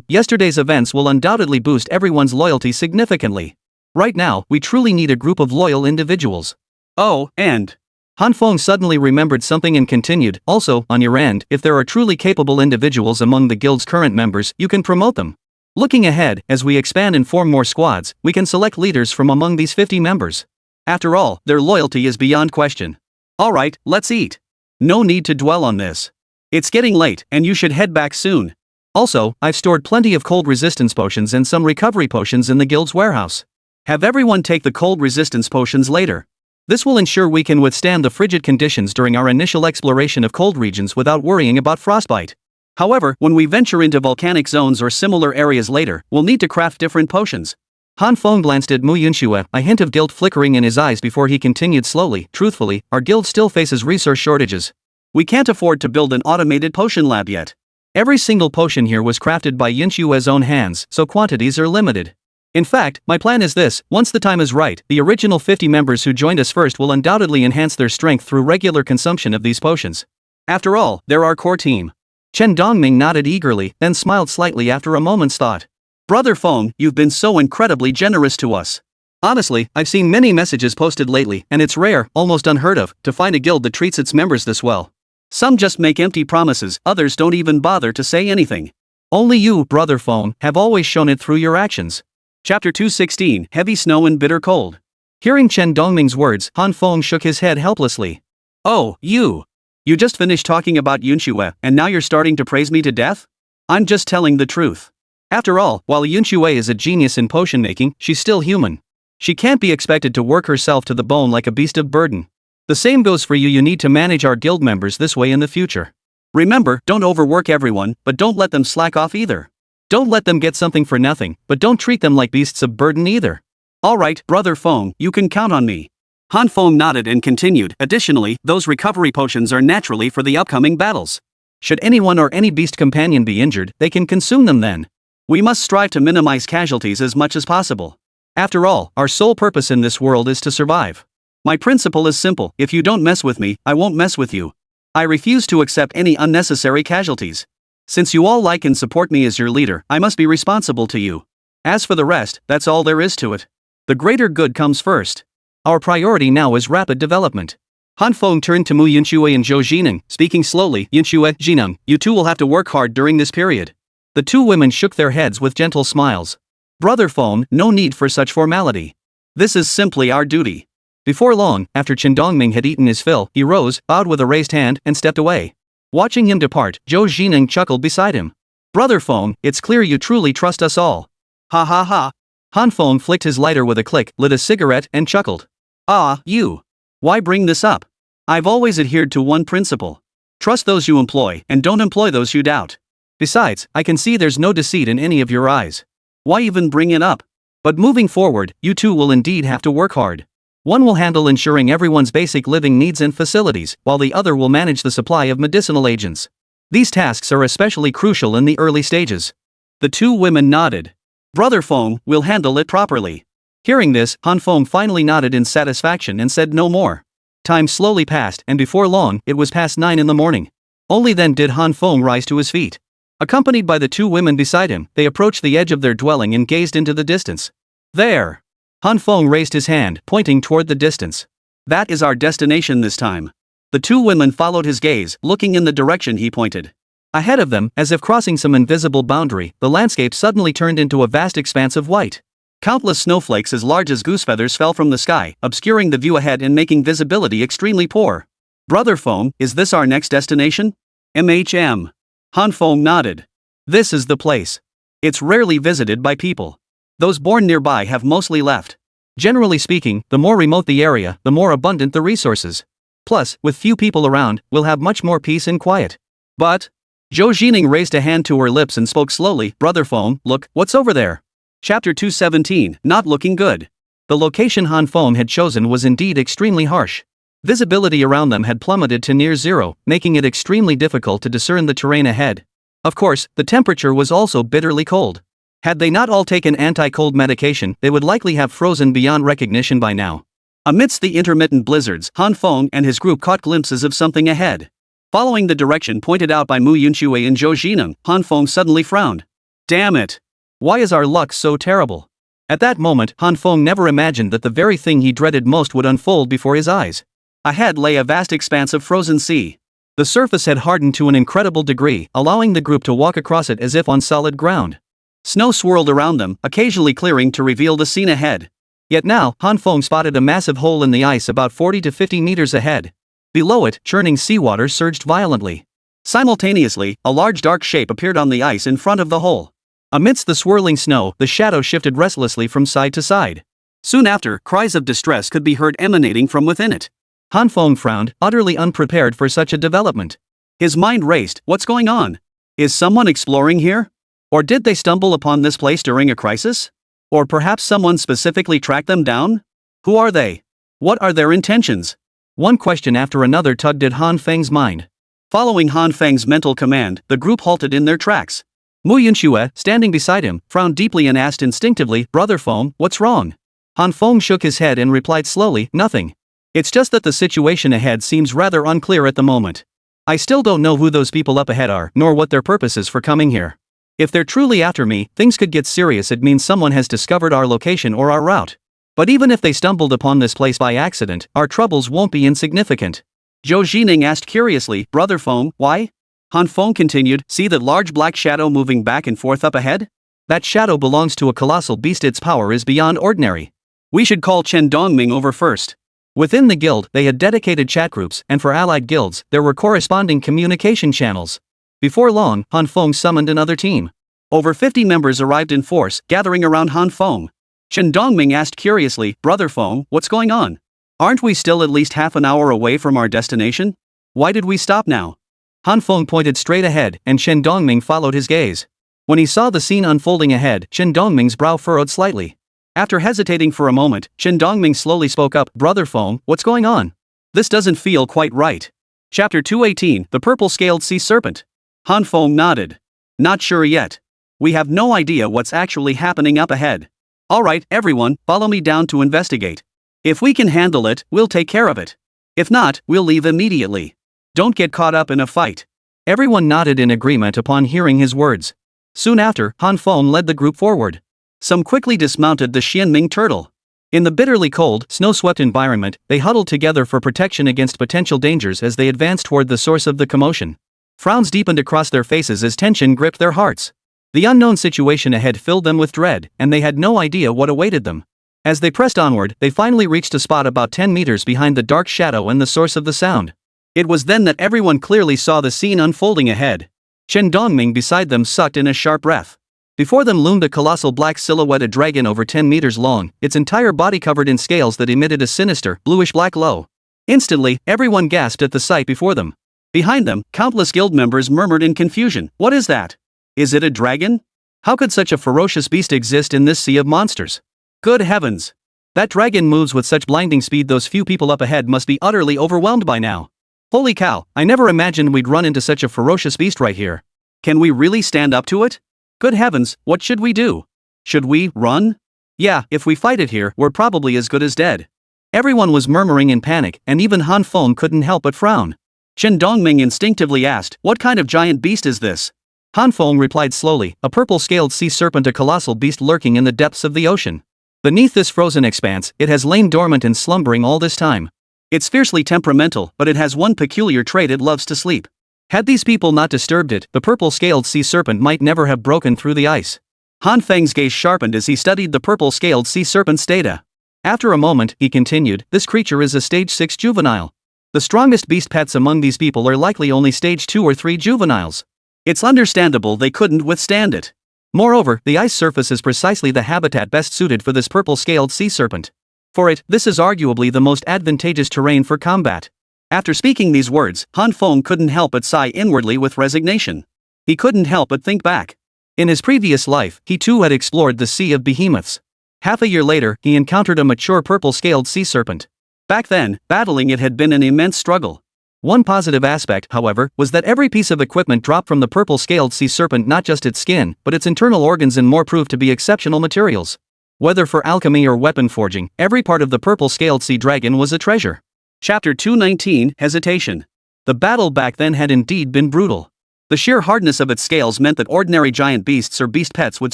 Yesterday's events will undoubtedly boost everyone's loyalty significantly. Right now, we truly need a group of loyal individuals. Oh, and Han Feng suddenly remembered something and continued, also, on your end, if there are truly capable individuals among the guild's current members, you can promote them. Looking ahead, as we expand and form more squads, we can select leaders from among these 50 members. After all, their loyalty is beyond question. Alright, let's eat. No need to dwell on this. It's getting late, and you should head back soon. Also, I've stored plenty of cold resistance potions and some recovery potions in the guild's warehouse. Have everyone take the cold resistance potions later. This will ensure we can withstand the frigid conditions during our initial exploration of cold regions without worrying about frostbite. However, when we venture into volcanic zones or similar areas later, we'll need to craft different potions. Han Feng glanced at Mu Yunxue, a hint of guilt flickering in his eyes before he continued slowly. Truthfully, our guild still faces resource shortages. We can't afford to build an automated potion lab yet. Every single potion here was crafted by Yunxue's own hands, so quantities are limited. In fact, my plan is this: once the time is right, the original 50 members who joined us first will undoubtedly enhance their strength through regular consumption of these potions. After all, they're our core team. Chen Dongming nodded eagerly, then smiled slightly after a moment's thought. Brother Feng, you've been so incredibly generous to us. Honestly, I've seen many messages posted lately, and it's rare, almost unheard of, to find a guild that treats its members this well. Some just make empty promises, others don't even bother to say anything. Only you, Brother Feng, have always shown it through your actions. Chapter 216, Heavy Snow and Bitter Cold. Hearing Chen Dongming's words, Han Feng shook his head helplessly. Oh, you. You just finished talking about Yunxue, and now you're starting to praise me to death? I'm just telling the truth. After all, while Yunxue is a genius in potion making, she's still human. She can't be expected to work herself to the bone like a beast of burden. The same goes for you. You need to manage our guild members this way in the future. Remember, don't overwork everyone, but don't let them slack off either. Don't let them get something for nothing, but don't treat them like beasts of burden either. Alright, Brother Feng, you can count on me. Han Feng nodded and continued. Additionally, those recovery potions are naturally for the upcoming battles. Should anyone or any beast companion be injured, they can consume them then. We must strive to minimize casualties as much as possible. After all, our sole purpose in this world is to survive. My principle is simple: if you don't mess with me, I won't mess with you. I refuse to accept any unnecessary casualties. Since you all like and support me as your leader, I must be responsible to you. As for the rest, that's all there is to it. The greater good comes first. Our priority now is rapid development. Han Feng turned to Mu Yunxue and Zhou Jining, speaking slowly. Yunxue, Jining, you two will have to work hard during this period. The two women shook their heads with gentle smiles. Brother Feng, no need for such formality. This is simply our duty. Before long, after Chen Dongming had eaten his fill, he rose, bowed with a raised hand, and stepped away. Watching him depart, Zhou Jining chuckled beside him. Brother Feng, it's clear you truly trust us all. Ha ha ha. Han Feng flicked his lighter with a click, lit a cigarette, and chuckled. Ah, you. Why bring this up? I've always adhered to one principle. Trust those you employ, and don't employ those you doubt. Besides, I can see there's no deceit in any of your eyes. Why even bring it up? But moving forward, you two will indeed have to work hard. One will handle ensuring everyone's basic living needs and facilities, while the other will manage the supply of medicinal agents. These tasks are especially crucial in the early stages. The two women nodded. Brother Feng, will handle it properly. Hearing this, Han Feng finally nodded in satisfaction and said no more. Time slowly passed, and before long, it was past 9 in the morning. Only then did Han Feng rise to his feet. Accompanied by the two women beside him, they approached the edge of their dwelling and gazed into the distance. There! Han Feng raised his hand, pointing toward the distance. That is our destination this time. The two women followed his gaze, looking in the direction he pointed. Ahead of them, as if crossing some invisible boundary, the landscape suddenly turned into a vast expanse of white. Countless snowflakes as large as goose feathers fell from the sky, obscuring the view ahead and making visibility extremely poor. Brother Foam, is this our next destination? MHM. Han Foam nodded. This is the place. It's rarely visited by people. Those born nearby have mostly left. Generally speaking, the more remote the area, the more abundant the resources. Plus, with few people around, we'll have much more peace and quiet. But, Zhou Jining raised a hand to her lips and spoke slowly, Brother Foam, look, what's over there? Chapter 217, not looking good. The location Han Foam had chosen was indeed extremely harsh. Visibility around them had plummeted to near zero, making it extremely difficult to discern the terrain ahead. Of course, the temperature was also bitterly cold. Had they not all taken anti-cold medication, they would likely have frozen beyond recognition by now. Amidst the intermittent blizzards, Han Feng and his group caught glimpses of something ahead. Following the direction pointed out by Mu Yunxue and Zhou Jining, Han Feng suddenly frowned. Damn it! Why is our luck so terrible? At that moment, Han Feng never imagined that the very thing he dreaded most would unfold before his eyes. Ahead lay a vast expanse of frozen sea. The surface had hardened to an incredible degree, allowing the group to walk across it as if on solid ground. Snow swirled around them, occasionally clearing to reveal the scene ahead. Yet now, Han Feng spotted a massive hole in the ice about 40 to 50 meters ahead. Below it, churning seawater surged violently. Simultaneously, a large dark shape appeared on the ice in front of the hole. Amidst the swirling snow, the shadow shifted restlessly from side to side. Soon after, cries of distress could be heard emanating from within it. Han Feng frowned, utterly unprepared for such a development. His mind raced, what's going on? Is someone exploring here? Or did they stumble upon this place during a crisis? Or perhaps someone specifically tracked them down? Who are they? What are their intentions? One question after another tugged at Han Feng's mind. Following Han Feng's mental command, the group halted in their tracks. Mu Yunxue, standing beside him, frowned deeply and asked instinctively, Brother Feng, what's wrong? Han Feng shook his head and replied slowly, nothing. It's just that the situation ahead seems rather unclear at the moment. I still don't know who those people up ahead are, nor what their purpose is for coming here. If they're truly after me, things could get serious. It means someone has discovered our location or our route. But even if they stumbled upon this place by accident, our troubles won't be insignificant. Zhou Jining asked curiously, Brother Feng, why? Han Feng continued, see that large black shadow moving back and forth up ahead? That shadow belongs to a colossal beast. Its power is beyond ordinary. We should call Chen Dongming over first. Within the guild, they had dedicated chat groups, and for allied guilds, there were corresponding communication channels. Before long, Han Feng summoned another team. Over 50 members arrived in force, gathering around Han Feng. Chen Dongming asked curiously, Brother Feng, what's going on? Aren't we still at least half an hour away from our destination? Why did we stop now? Han Feng pointed straight ahead, and Chen Dongming followed his gaze. When he saw the scene unfolding ahead, Chen Dongming's brow furrowed slightly. After hesitating for a moment, Chen Dongming slowly spoke up, Brother Feng, what's going on? This doesn't feel quite right. Chapter 218, The Purple-Scaled Sea Serpent. Han Feng nodded. Not sure yet. We have no idea what's actually happening up ahead. Alright, everyone, follow me down to investigate. If we can handle it, we'll take care of it. If not, we'll leave immediately. Don't get caught up in a fight. Everyone nodded in agreement upon hearing his words. Soon after, Han Feng led the group forward. Some quickly dismounted the Xianming turtle. In the bitterly cold, snow-swept environment, they huddled together for protection against potential dangers as they advanced toward the source of the commotion. Frowns deepened across their faces as tension gripped their hearts. The unknown situation ahead filled them with dread, and they had no idea what awaited them. As they pressed onward, they finally reached a spot about 10 meters behind the dark shadow and the source of the sound. It was then that everyone clearly saw the scene unfolding ahead. Chen Dongming beside them sucked in a sharp breath. Before them loomed a colossal black silhouetted dragon over 10 meters long, its entire body covered in scales that emitted a sinister, bluish-black glow. Instantly, everyone gasped at the sight before them. Behind them, countless guild members murmured in confusion, what is that? Is it a dragon? How could such a ferocious beast exist in this sea of monsters? Good heavens! That dragon moves with such blinding speed. Those few people up ahead must be utterly overwhelmed by now. Holy cow, I never imagined we'd run into such a ferocious beast right here. Can we really stand up to it? Good heavens, what should we do? Should we run? Yeah, if we fight it here, we're probably as good as dead. Everyone was murmuring in panic, and even Han Feng couldn't help but frown. Chen Dongming instinctively asked, what kind of giant beast is this? Han Feng replied slowly, a purple-scaled sea serpent, a colossal beast lurking in the depths of the ocean. Beneath this frozen expanse, it has lain dormant and slumbering all this time. It's fiercely temperamental, but it has one peculiar trait: it loves to sleep. Had these people not disturbed it, the purple-scaled sea serpent might never have broken through the ice. Han Feng's gaze sharpened as he studied the purple-scaled sea serpent's data. After a moment, he continued, this creature is a stage 6 juvenile. The strongest beast pets among these people are likely only stage 2 or 3 juveniles. It's understandable they couldn't withstand it. Moreover, the ice surface is precisely the habitat best suited for this purple-scaled sea serpent. For it, this is arguably the most advantageous terrain for combat. After speaking these words, Han Feng couldn't help but sigh inwardly with resignation. He couldn't help but think back. In his previous life, he too had explored the Sea of Behemoths. Half a year later, he encountered a mature purple-scaled sea serpent. Back then, battling it had been an immense struggle. One positive aspect, however, was that every piece of equipment dropped from the purple-scaled sea serpent, not just its skin, but its internal organs and more, proved to be exceptional materials. Whether for alchemy or weapon forging, every part of the purple-scaled sea dragon was a treasure. Chapter 219, Hesitation. The battle back then had indeed been brutal. The sheer hardness of its scales meant that ordinary giant beasts or beast pets would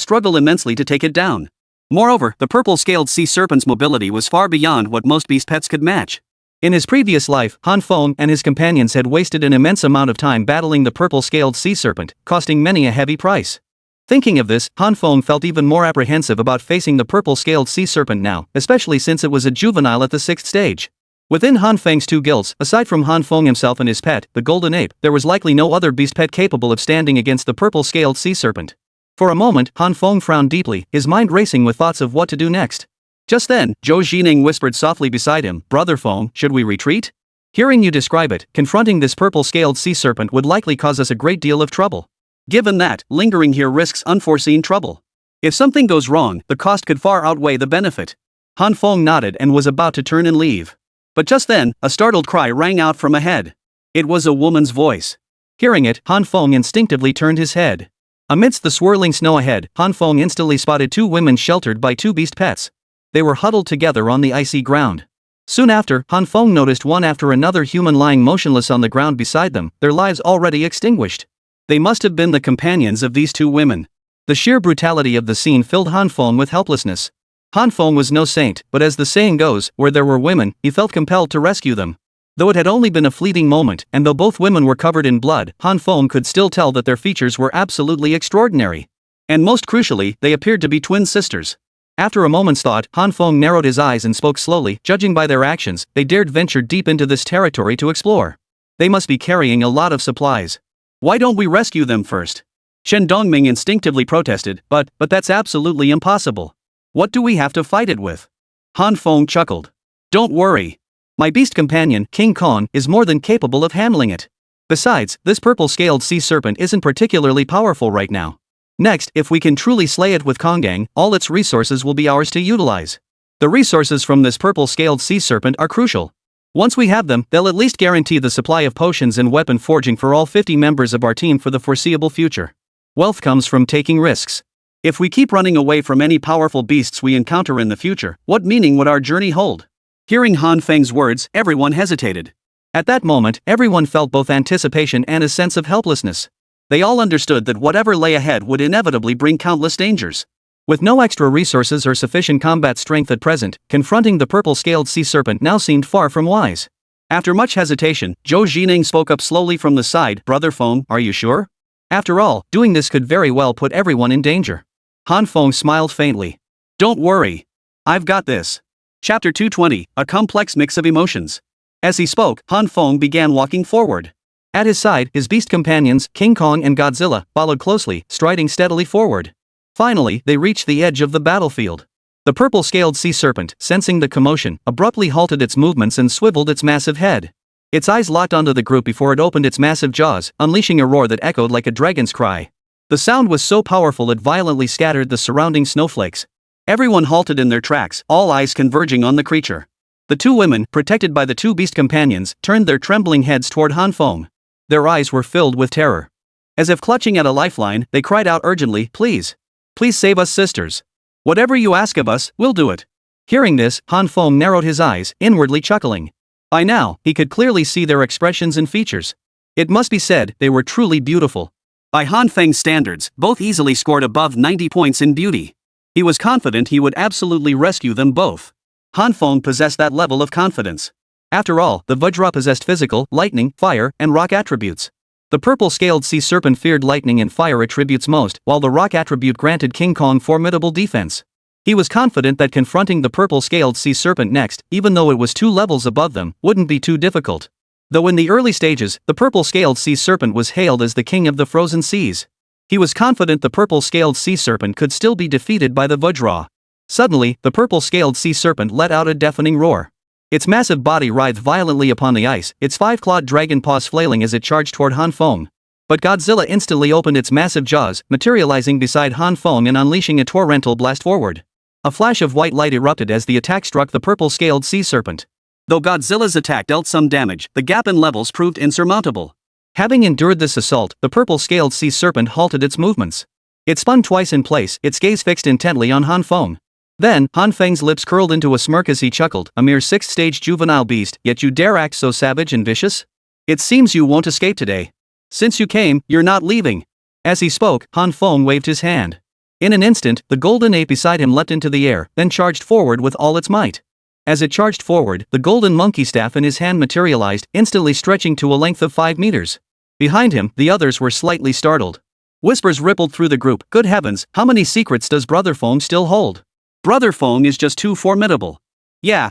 struggle immensely to take it down. Moreover, the purple-scaled sea serpent's mobility was far beyond what most beast pets could match. In his previous life, Han Feng and his companions had wasted an immense amount of time battling the purple-scaled sea serpent, costing many a heavy price. Thinking of this, Han Feng felt even more apprehensive about facing the purple-scaled sea serpent now, especially since it was a juvenile at the 6th stage. Within Han Feng's 2 guilds, aside from Han Feng himself and his pet, the golden ape, there was likely no other beast pet capable of standing against the purple-scaled sea serpent. For a moment, Han Feng frowned deeply, his mind racing with thoughts of what to do next. Just then, Zhou Jining whispered softly beside him, Brother Feng, should we retreat? Hearing you describe it, confronting this purple-scaled sea serpent would likely cause us a great deal of trouble. Given that, lingering here risks unforeseen trouble. If something goes wrong, the cost could far outweigh the benefit. Han Feng nodded and was about to turn and leave. But just then, a startled cry rang out from ahead. It was a woman's voice. Hearing it, Han Feng instinctively turned his head. Amidst the swirling snow ahead, Han Feng instantly spotted 2 women sheltered by 2 beast pets. They were huddled together on the icy ground. Soon after, Han Feng noticed one after another human lying motionless on the ground beside them, their lives already extinguished. They must have been the companions of these 2 women. The sheer brutality of the scene filled Han Feng with helplessness. Han Feng was no saint, but as the saying goes, where there were women, he felt compelled to rescue them. Though it had only been a fleeting moment, and though both women were covered in blood, Han Feng could still tell that their features were absolutely extraordinary. And most crucially, they appeared to be twin sisters. After a moment's thought, Han Feng narrowed his eyes and spoke slowly, judging by their actions, they dared venture deep into this territory to explore. They must be carrying a lot of supplies. Why don't we rescue them first? Shen Dongming instinctively protested, but that's absolutely impossible. What do we have to fight it with? Han Feng chuckled. Don't worry. My beast companion, King Kong, is more than capable of handling it. Besides, this purple-scaled sea serpent isn't particularly powerful right now. Next, if we can truly slay it with Kongang, all its resources will be ours to utilize. The resources from this purple-scaled sea serpent are crucial. Once we have them, they'll at least guarantee the supply of potions and weapon forging for all 50 members of our team for the foreseeable future. Wealth comes from taking risks. If we keep running away from any powerful beasts we encounter in the future, what meaning would our journey hold? Hearing Han Feng's words, everyone hesitated. At that moment, everyone felt both anticipation and a sense of helplessness. They all understood that whatever lay ahead would inevitably bring countless dangers. With no extra resources or sufficient combat strength at present, confronting the purple-scaled sea serpent now seemed far from wise. After much hesitation, Zhou Jining spoke up slowly from the side, Brother Feng, are you sure? After all, doing this could very well put everyone in danger. Han Feng smiled faintly. Don't worry. I've got this. Chapter 220, A Complex Mix of Emotions. As he spoke, Han Feng began walking forward. At his side, his beast companions, King Kong and Godzilla, followed closely, striding steadily forward. Finally, they reached the edge of the battlefield. The purple-scaled sea serpent, sensing the commotion, abruptly halted its movements and swiveled its massive head. Its eyes locked onto the group before it opened its massive jaws, unleashing a roar that echoed like a dragon's cry. The sound was so powerful it violently scattered the surrounding snowflakes. Everyone halted in their tracks, all eyes converging on the creature. The 2 women, protected by the 2 beast companions, turned their trembling heads toward Han Feng. Their eyes were filled with terror. As if clutching at a lifeline, they cried out urgently, Please! Please save us, sisters! Whatever you ask of us, we'll do it. Hearing this, Han Feng narrowed his eyes, inwardly chuckling. By now, he could clearly see their expressions and features. It must be said, they were truly beautiful. By Han Feng's standards, both easily scored above 90 points in beauty. He was confident he would absolutely rescue them both. Han Feng possessed that level of confidence. After all, the Vajra possessed physical, lightning, fire, and rock attributes. The purple-scaled sea serpent feared lightning and fire attributes most, while the rock attribute granted King Kong formidable defense. He was confident that confronting the purple-scaled sea serpent next, even though it was 2 levels above them, wouldn't be too difficult. Though in the early stages, the purple-scaled sea serpent was hailed as the king of the frozen seas. He was confident the purple-scaled sea serpent could still be defeated by the Vajra. Suddenly, the purple-scaled sea serpent let out a deafening roar. Its massive body writhed violently upon the ice, its 5-clawed dragon paws flailing as it charged toward Han Feng. But Godzilla instantly opened its massive jaws, materializing beside Han Feng and unleashing a torrential blast forward. A flash of white light erupted as the attack struck the purple-scaled sea serpent. Though Godzilla's attack dealt some damage, the gap in levels proved insurmountable. Having endured this assault, the purple-scaled sea serpent halted its movements. It spun twice in place, its gaze fixed intently on Han Feng. Then, Han Feng's lips curled into a smirk as he chuckled, "A mere 6th-stage juvenile beast, yet you dare act so savage and vicious? It seems you won't escape today. Since you came, you're not leaving." As he spoke, Han Feng waved his hand. In an instant, the golden ape beside him leapt into the air, then charged forward with all its might. As it charged forward, the golden monkey staff in his hand materialized, instantly stretching to a length of 5 meters. Behind him, the others were slightly startled. Whispers rippled through the group, "Good heavens, how many secrets does Brother Feng still hold? Brother Feng is just too formidable." Yeah.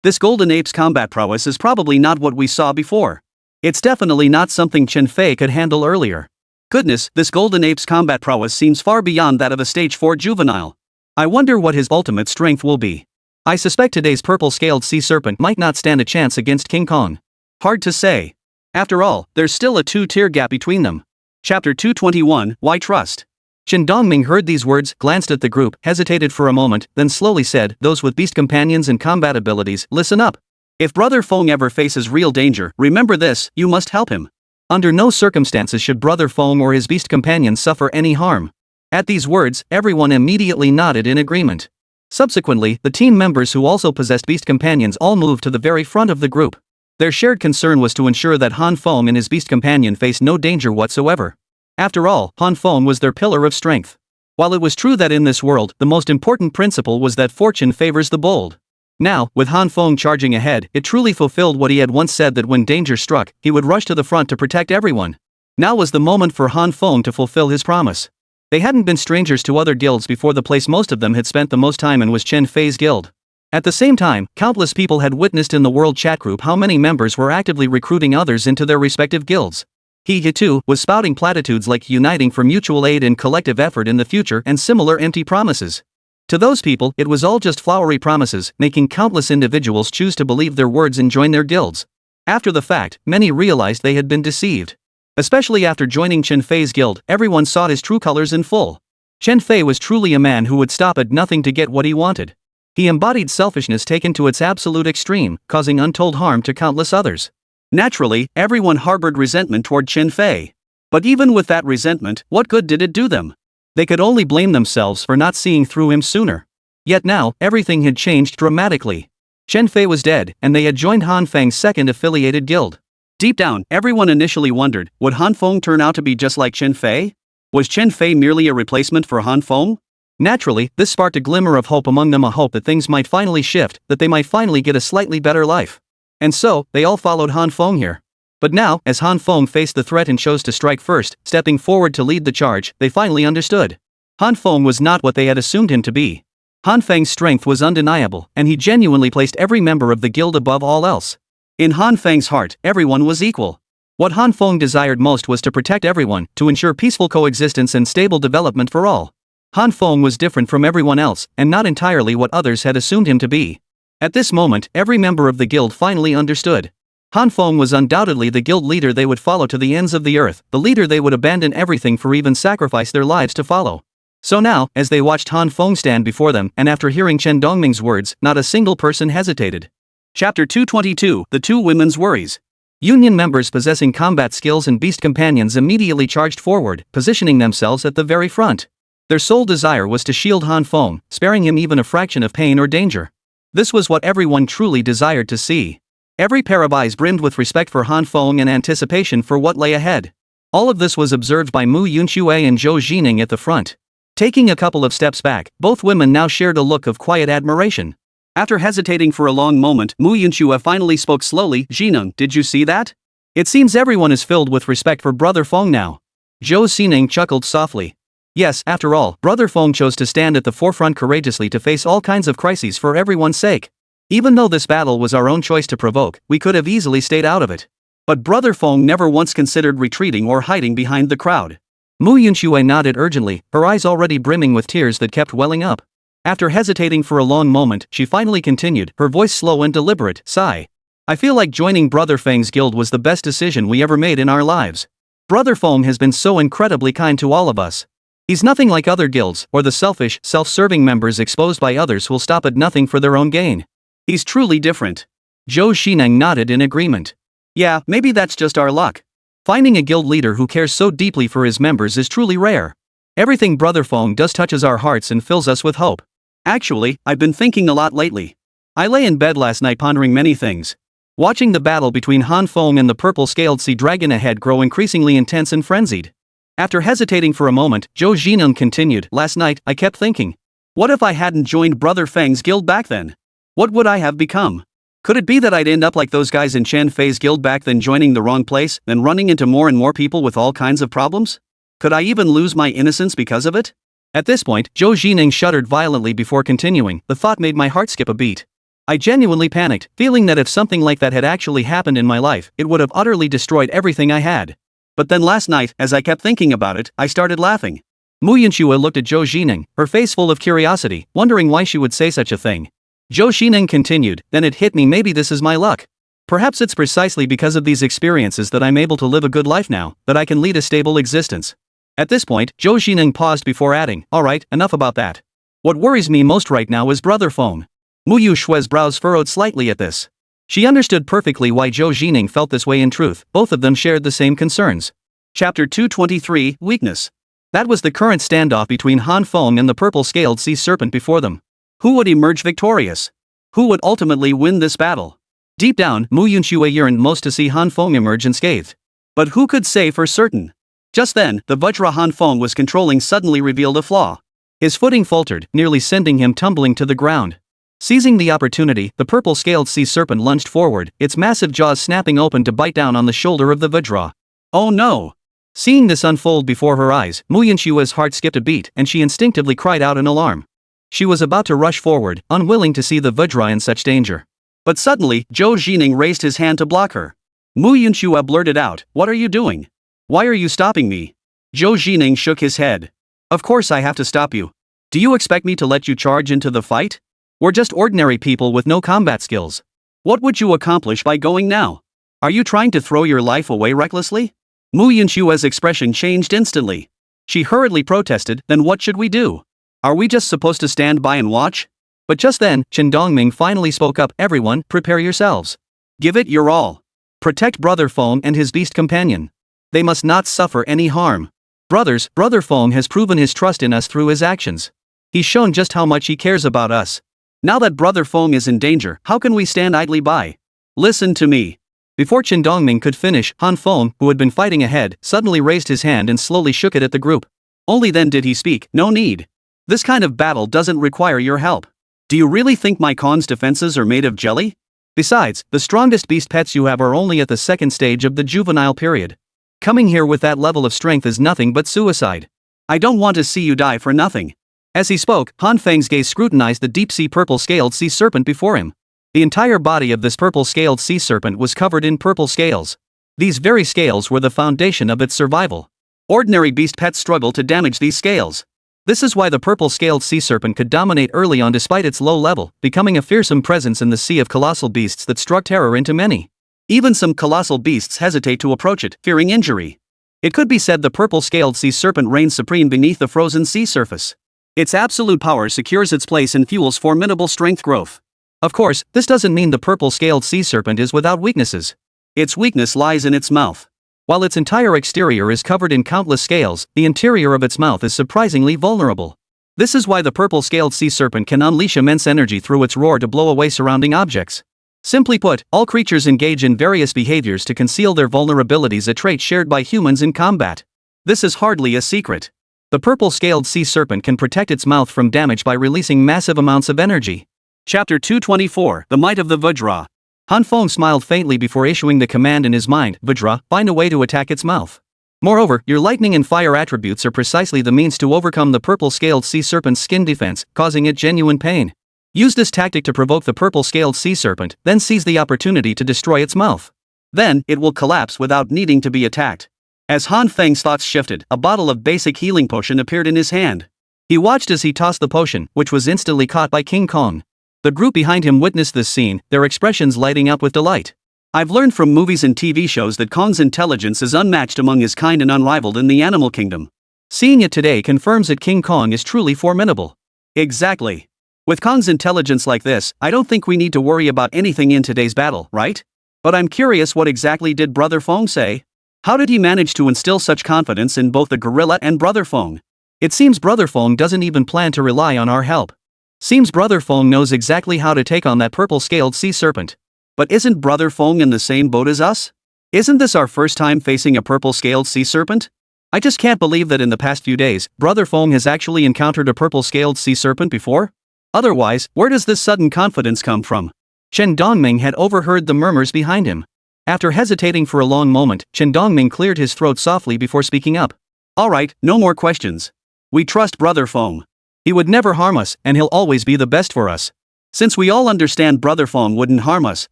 This golden ape's combat prowess is probably not what we saw before. It's definitely not something Chen Fei could handle earlier. Goodness, this golden ape's combat prowess seems far beyond that of a stage 4 juvenile. I wonder what his ultimate strength will be. I suspect today's purple-scaled sea serpent might not stand a chance against King Kong. Hard to say. After all, there's still a 2-tier gap between them. Chapter 221, Why Trust? Chen Dongming heard these words, glanced at the group, hesitated for a moment, then slowly said, "Those with beast companions and combat abilities, listen up. If Brother Feng ever faces real danger, remember this, you must help him. Under no circumstances should Brother Feng or his beast companions suffer any harm." At these words, everyone immediately nodded in agreement. Subsequently, the team members who also possessed beast companions all moved to the very front of the group. Their shared concern was to ensure that Han Feng and his beast companion faced no danger whatsoever. After all, Han Feng was their pillar of strength. While it was true that in this world, the most important principle was that fortune favors the bold. Now, with Han Feng charging ahead, it truly fulfilled what he had once said, that when danger struck, he would rush to the front to protect everyone. Now was the moment for Han Feng to fulfill his promise. They hadn't been strangers to other guilds before. The place most of them had spent the most time in was Chen Fei's guild. At the same time, countless people had witnessed in the world chat group how many members were actively recruiting others into their respective guilds. He too was spouting platitudes like uniting for mutual aid and collective effort in the future and similar empty promises. To those people, it was all just flowery promises, making countless individuals choose to believe their words and join their guilds. After the fact, many realized they had been deceived. Especially after joining Chen Fei's guild, everyone saw his true colors in full. Chen Fei was truly a man who would stop at nothing to get what he wanted. He embodied selfishness taken to its absolute extreme, causing untold harm to countless others. Naturally, everyone harbored resentment toward Chen Fei. But even with that resentment, what good did it do them? They could only blame themselves for not seeing through him sooner. Yet now, everything had changed dramatically. Chen Fei was dead, and they had joined Han Feng's second affiliated guild. Deep down, everyone initially wondered, would Han Feng turn out to be just like Chen Fei? Was Chen Fei merely a replacement for Han Feng? Naturally, this sparked a glimmer of hope among them, a hope that things might finally shift, that they might finally get a slightly better life. And so, they all followed Han Feng here. But now, as Han Feng faced the threat and chose to strike first, stepping forward to lead the charge, they finally understood. Han Feng was not what they had assumed him to be. Han Feng's strength was undeniable, and he genuinely placed every member of the guild above all else. In Han Feng's heart, everyone was equal. What Han Feng desired most was to protect everyone, to ensure peaceful coexistence and stable development for all. Han Feng was different from everyone else, and not entirely what others had assumed him to be. At this moment, every member of the guild finally understood. Han Feng was undoubtedly the guild leader they would follow to the ends of the earth, the leader they would abandon everything for, even sacrifice their lives to follow. So now, as they watched Han Feng stand before them, and after hearing Chen Dongming's words, not a single person hesitated. Chapter 222, The Two Women's Worries. Union members possessing combat skills and beast companions immediately charged forward, positioning themselves at the very front. Their sole desire was to shield Han Feng, sparing him even a fraction of pain or danger. This was what everyone truly desired to see. Every pair of eyes brimmed with respect for Han Feng and anticipation for what lay ahead. All of this was observed by Mu Yunxue and Zhou Jining at the front. Taking a couple of steps back, both women now shared a look of quiet admiration. After hesitating for a long moment, Mu Yunxue finally spoke slowly, "Jining, did you see that? It seems everyone is filled with respect for Brother Feng now. Zhou Xining chuckled softly. Yes, after all, Brother Feng chose to stand at the forefront courageously to face all kinds of crises for everyone's sake. Even though this battle was our own choice to provoke, we could have easily stayed out of it. But Brother Feng never once considered retreating or hiding behind the crowd. Mu Yunxue nodded urgently, her eyes already brimming with tears that kept welling up. After hesitating for a long moment, she finally continued, her voice slow and deliberate, sigh. I feel like joining Brother Feng's guild was the best decision we ever made in our lives. Brother Feng has been so incredibly kind to all of us. He's nothing like other guilds, or the selfish, self-serving members exposed by others who'll stop at nothing for their own gain. He's truly different. Zhou Xining nodded in agreement. Yeah, maybe that's just our luck. Finding a guild leader who cares so deeply for his members is truly rare. Everything Brother Feng does touches our hearts and fills us with hope. Actually, I've been thinking a lot lately. I lay in bed last night pondering many things. Watching the battle between Han Feng and the purple-scaled sea dragon ahead grow increasingly intense and frenzied. After hesitating for a moment, Zhou Xining continued, last night, I kept thinking. What if I hadn't joined Brother Feng's guild back then? What would I have become? Could it be that I'd end up like those guys in Chen Fei's guild back then, joining the wrong place, then running into more and more people with all kinds of problems? Could I even lose my innocence because of it? At this point, Zhou Xining shuddered violently before continuing, the thought made my heart skip a beat. I genuinely panicked, feeling that if something like that had actually happened in my life, it would have utterly destroyed everything I had. But then last night, as I kept thinking about it, I started laughing. Mu Yunxue looked at Zhou Xining, her face full of curiosity, wondering why she would say such a thing. Zhou Xining continued, then it hit me, maybe this is my luck. Perhaps it's precisely because of these experiences that I'm able to live a good life now, that I can lead a stable existence. At this point, Zhou Xining paused before adding, alright, enough about that. What worries me most right now is Brother Feng. Mu Yunxue's brows furrowed slightly at this. She understood perfectly why Zhou Xining felt this way in truth, both of them shared the same concerns. Chapter 223, Weakness. That was the current standoff between Han Feng and the purple-scaled sea serpent before them. Who would emerge victorious? Who would ultimately win this battle? Deep down, Mu Yunxue yearned most to see Han Feng emerge unscathed. But who could say for certain? Just then, the Vajra Han Feng was controlling suddenly revealed a flaw. His footing faltered, nearly sending him tumbling to the ground. Seizing the opportunity, the purple-scaled sea serpent lunged forward, its massive jaws snapping open to bite down on the shoulder of the Vajra. Oh no! Seeing this unfold before her eyes, Mu Yunxue's heart skipped a beat and she instinctively cried out in alarm. She was about to rush forward, unwilling to see the Vajra in such danger. But suddenly, Zhou Xining raised his hand to block her. Mu Yunxue blurted out, what are you doing? Why are you stopping me? Zhou Xining shook his head. Of course I have to stop you. Do you expect me to let you charge into the fight? We're just ordinary people with no combat skills. What would you accomplish by going now? Are you trying to throw your life away recklessly? Mu Yunxue's expression changed instantly. She hurriedly protested, then what should we do? Are we just supposed to stand by and watch? But just then, Chen Dongming finally spoke up, everyone, prepare yourselves. Give it your all. Protect Brother Feng and his beast companion. They must not suffer any harm. Brothers, Brother Feng has proven his trust in us through his actions. He's shown just how much he cares about us. Now that Brother Feng is in danger, how can we stand idly by? Listen to me. Before Chen Dongming could finish, Han Feng, who had been fighting ahead, suddenly raised his hand and slowly shook it at the group. Only then did he speak, no need. This kind of battle doesn't require your help. Do you really think my Khan's defenses are made of jelly? Besides, the strongest beast pets you have are only at the second stage of the juvenile period. Coming here with that level of strength is nothing but suicide. I don't want to see you die for nothing. As he spoke, Han Feng's gaze scrutinized the deep-sea purple-scaled sea serpent before him. The entire body of this purple-scaled sea serpent was covered in purple scales. These very scales were the foundation of its survival. Ordinary beast pets struggle to damage these scales. This is why the purple-scaled sea serpent could dominate early on despite its low level, becoming a fearsome presence in the sea of colossal beasts that struck terror into many. Even some colossal beasts hesitate to approach it, fearing injury. It could be said the purple-scaled sea serpent reigns supreme beneath the frozen sea surface. Its absolute power secures its place and fuels formidable strength growth. Of course, this doesn't mean the purple-scaled sea serpent is without weaknesses. Its weakness lies in its mouth. While its entire exterior is covered in countless scales, the interior of its mouth is surprisingly vulnerable. This is why the purple-scaled sea serpent can unleash immense energy through its roar to blow away surrounding objects. Simply put, all creatures engage in various behaviors to conceal their vulnerabilities, a trait shared by humans in combat. This is hardly a secret. The purple-scaled sea serpent can protect its mouth from damage by releasing massive amounts of energy. Chapter 224, The Might of the Vajra. Han Feng smiled faintly before issuing the command in his mind, Vajra, find a way to attack its mouth. Moreover, your lightning and fire attributes are precisely the means to overcome the purple-scaled sea serpent's skin defense, causing it genuine pain. Use this tactic to provoke the purple-scaled sea serpent, then seize the opportunity to destroy its mouth. Then, it will collapse without needing to be attacked. As Han Feng's thoughts shifted, a bottle of basic healing potion appeared in his hand. He watched as he tossed the potion, which was instantly caught by King Kong. The group behind him witnessed this scene, their expressions lighting up with delight. I've learned from movies and TV shows that Kong's intelligence is unmatched among his kind and unrivaled in the animal kingdom. Seeing it today confirms that King Kong is truly formidable. Exactly. With Kong's intelligence like this, I don't think we need to worry about anything in today's battle, right? But I'm curious, what exactly did Brother Feng say? How did he manage to instill such confidence in both the gorilla and Brother Feng? It seems Brother Feng doesn't even plan to rely on our help. Seems Brother Feng knows exactly how to take on that purple-scaled sea serpent. But isn't Brother Feng in the same boat as us? Isn't this our first time facing a purple-scaled sea serpent? I just can't believe that in the past few days, Brother Feng has actually encountered a purple-scaled sea serpent before? Otherwise, where does this sudden confidence come from? Chen Dongming had overheard the murmurs behind him. After hesitating for a long moment, Chen Dongming cleared his throat softly before speaking up. Alright, no more questions. We trust Brother Feng. He would never harm us, and he'll always be the best for us. Since we all understand Brother Feng wouldn't harm us,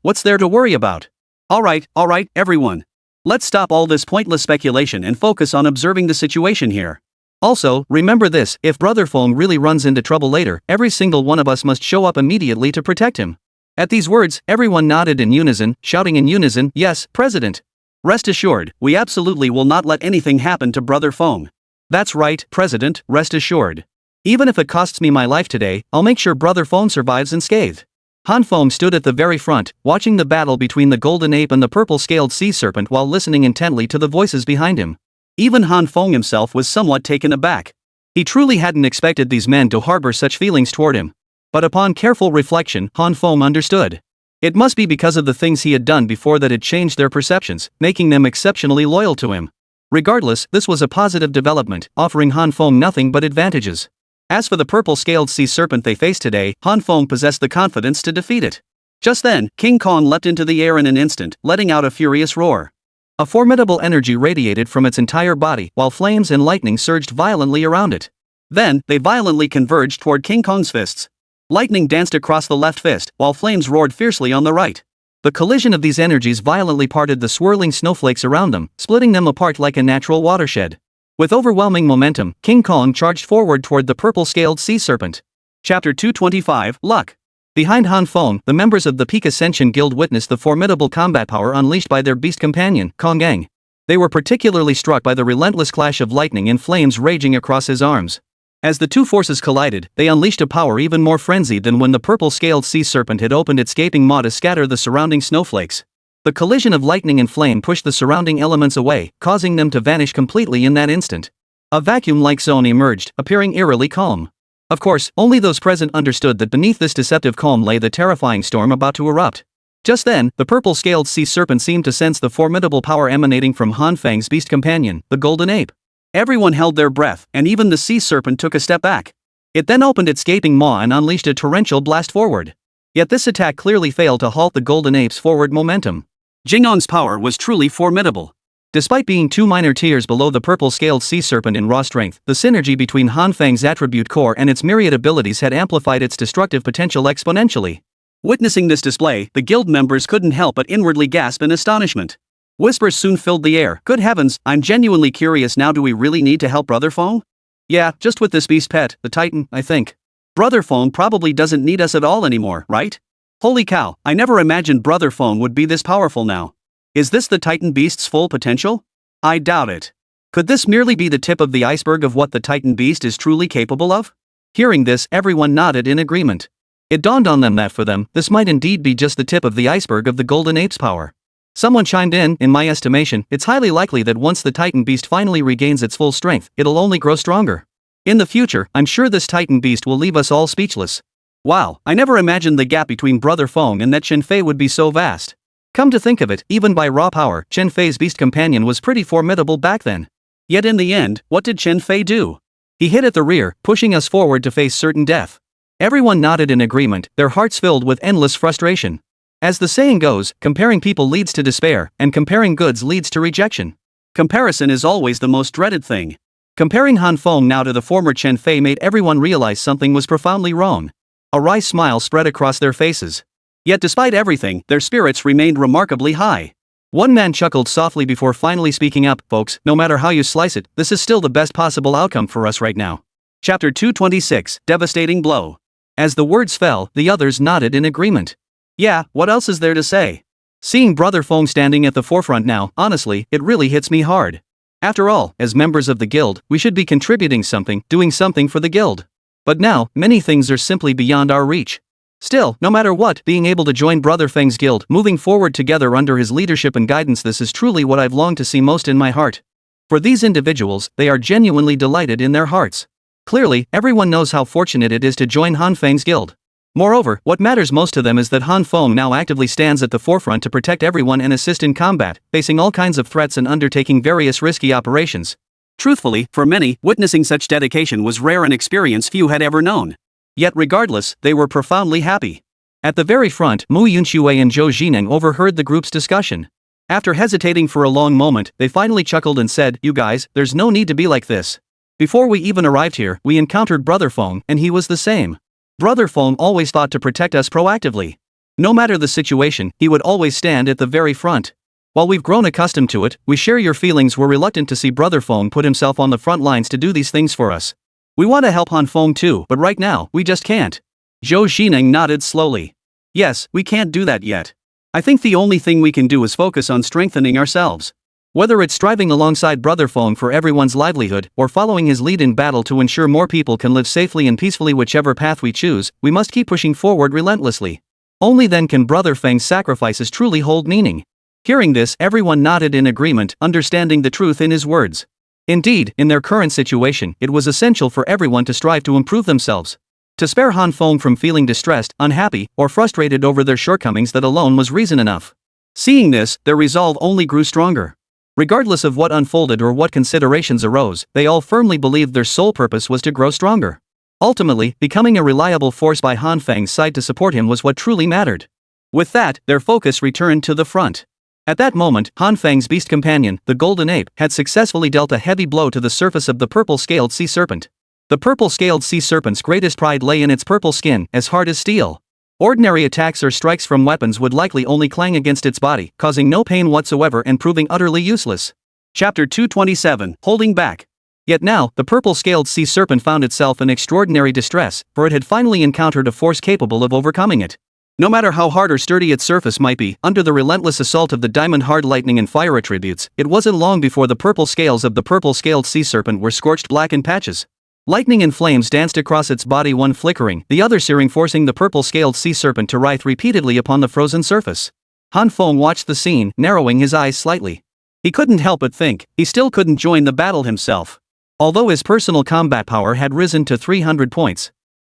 what's there to worry about? Alright, everyone. Let's stop all this pointless speculation and focus on observing the situation here. Also, remember this, if Brother Feng really runs into trouble later, every single one of us must show up immediately to protect him. At these words, everyone nodded in unison, shouting in unison, yes, President. Rest assured, we absolutely will not let anything happen to Brother Feng. That's right, President, rest assured. Even if it costs me my life today, I'll make sure Brother Feng survives unscathed. Han Feng stood at the very front, watching the battle between the golden ape and the purple-scaled sea serpent while listening intently to the voices behind him. Even Han Feng himself was somewhat taken aback. He truly hadn't expected these men to harbor such feelings toward him. But upon careful reflection, Han Feng understood. It must be because of the things he had done before that had changed their perceptions, making them exceptionally loyal to him. Regardless, this was a positive development, offering Han Feng nothing but advantages. As for the purple-scaled sea serpent they faced today, Han Feng possessed the confidence to defeat it. Just then, King Kong leapt into the air in an instant, letting out a furious roar. A formidable energy radiated from its entire body, while flames and lightning surged violently around it. Then, they violently converged toward King Kong's fists. Lightning danced across the left fist, while flames roared fiercely on the right. The collision of these energies violently parted the swirling snowflakes around them, splitting them apart like a natural watershed. With overwhelming momentum, King Kong charged forward toward the purple-scaled sea serpent. Chapter 225, Luck. Behind Han Feng, the members of the Peak Ascension Guild witnessed the formidable combat power unleashed by their beast companion, Kong Eng. They were particularly struck by the relentless clash of lightning and flames raging across his arms. As the two forces collided, they unleashed a power even more frenzied than when the purple-scaled sea serpent had opened its gaping maw to scatter the surrounding snowflakes. The collision of lightning and flame pushed the surrounding elements away, causing them to vanish completely in that instant. A vacuum-like zone emerged, appearing eerily calm. Of course, only those present understood that beneath this deceptive calm lay the terrifying storm about to erupt. Just then, the purple-scaled sea serpent seemed to sense the formidable power emanating from Han Feng's beast companion, the golden ape. Everyone held their breath, and even the sea serpent took a step back. It then opened its gaping maw and unleashed a torrential blast forward. Yet this attack clearly failed to halt the golden ape's forward momentum. Jing'an's power was truly formidable. Despite being 2 minor tiers below the purple-scaled sea serpent in raw strength, the synergy between Han Feng's attribute core and its myriad abilities had amplified its destructive potential exponentially. Witnessing this display, the guild members couldn't help but inwardly gasp in astonishment. Whispers soon filled the air. Good heavens, I'm genuinely curious now, do we really need to help Brother Feng? Yeah, just with this beast pet, the Titan, I think. Brother Feng probably doesn't need us at all anymore, right? Holy cow, I never imagined Brother Feng would be this powerful now. Is this the Titan beast's full potential? I doubt it. Could this merely be the tip of the iceberg of what the Titan beast is truly capable of? Hearing this, everyone nodded in agreement. It dawned on them that for them, this might indeed be just the tip of the iceberg of the golden ape's power. Someone chimed in my estimation, it's highly likely that once the Titan beast finally regains its full strength, it'll only grow stronger. In the future, I'm sure this Titan beast will leave us all speechless. Wow, I never imagined the gap between Brother Feng and that Chen Fei would be so vast. Come to think of it, even by raw power, Chen Fei's beast companion was pretty formidable back then. Yet in the end, what did Chen Fei do? He hid at the rear, pushing us forward to face certain death. Everyone nodded in agreement, their hearts filled with endless frustration. As the saying goes, comparing people leads to despair, and comparing goods leads to rejection. Comparison is always the most dreaded thing. Comparing Han Feng now to the former Chen Fei made everyone realize something was profoundly wrong. A wry smile spread across their faces. Yet despite everything, their spirits remained remarkably high. One man chuckled softly before finally speaking up, "Folks, no matter how you slice it, this is still the best possible outcome for us right now." Chapter 226, Devastating Blow. As the words fell, the others nodded in agreement. Yeah, what else is there to say? Seeing Brother Feng standing at the forefront now, honestly, it really hits me hard. After all, as members of the guild, we should be contributing something, doing something for the guild. But now, many things are simply beyond our reach. Still, no matter what, being able to join Brother Feng's guild, moving forward together under his leadership and guidance, this is truly what I've longed to see most in my heart. For these individuals, they are genuinely delighted in their hearts. Clearly, everyone knows how fortunate it is to join Han Feng's guild. Moreover, what matters most to them is that Han Feng now actively stands at the forefront to protect everyone and assist in combat, facing all kinds of threats and undertaking various risky operations. Truthfully, for many, witnessing such dedication was rare, an experience few had ever known. Yet regardless, they were profoundly happy. At the very front, Mu Yunxue and Zhou Jining overheard the group's discussion. After hesitating for a long moment, they finally chuckled and said, "You guys, there's no need to be like this. Before we even arrived here, we encountered Brother Feng, and he was the same. Brother Feng always fought to protect us proactively. No matter the situation, he would always stand at the very front. While we've grown accustomed to it, we share your feelings. We're reluctant to see Brother Feng put himself on the front lines to do these things for us. We want to help Han Feng too, but right now, we just can't." Zhou Jining nodded slowly. Yes, we can't do that yet. I think the only thing we can do is focus on strengthening ourselves. Whether it's striving alongside Brother Feng for everyone's livelihood, or following his lead in battle to ensure more people can live safely and peacefully, whichever path we choose, we must keep pushing forward relentlessly. Only then can Brother Feng's sacrifices truly hold meaning. Hearing this, everyone nodded in agreement, understanding the truth in his words. Indeed, in their current situation, it was essential for everyone to strive to improve themselves. To spare Han Feng from feeling distressed, unhappy, or frustrated over their shortcomings, that alone was reason enough. Seeing this, their resolve only grew stronger. Regardless of what unfolded or what considerations arose, they all firmly believed their sole purpose was to grow stronger. Ultimately, becoming a reliable force by Han Feng's side to support him was what truly mattered. With that, their focus returned to the front. At that moment, Han Feng's beast companion, the golden ape, had successfully dealt a heavy blow to the surface of the purple-scaled sea serpent. The purple-scaled sea serpent's greatest pride lay in its purple skin, as hard as steel. Ordinary attacks or strikes from weapons would likely only clang against its body, causing no pain whatsoever and proving utterly useless. Chapter 227, Holding Back. Yet now, the purple-scaled sea serpent found itself in extraordinary distress, for it had finally encountered a force capable of overcoming it. No matter how hard or sturdy its surface might be, under the relentless assault of the diamond-hard lightning and fire attributes, it wasn't long before the purple scales of the purple-scaled sea serpent were scorched black in patches. Lightning and flames danced across its body, one flickering, the other searing, forcing the purple-scaled sea serpent to writhe repeatedly upon the frozen surface. Han Feng watched the scene, narrowing his eyes slightly. He couldn't help but think, he still couldn't join the battle himself. Although his personal combat power had risen to 300 points.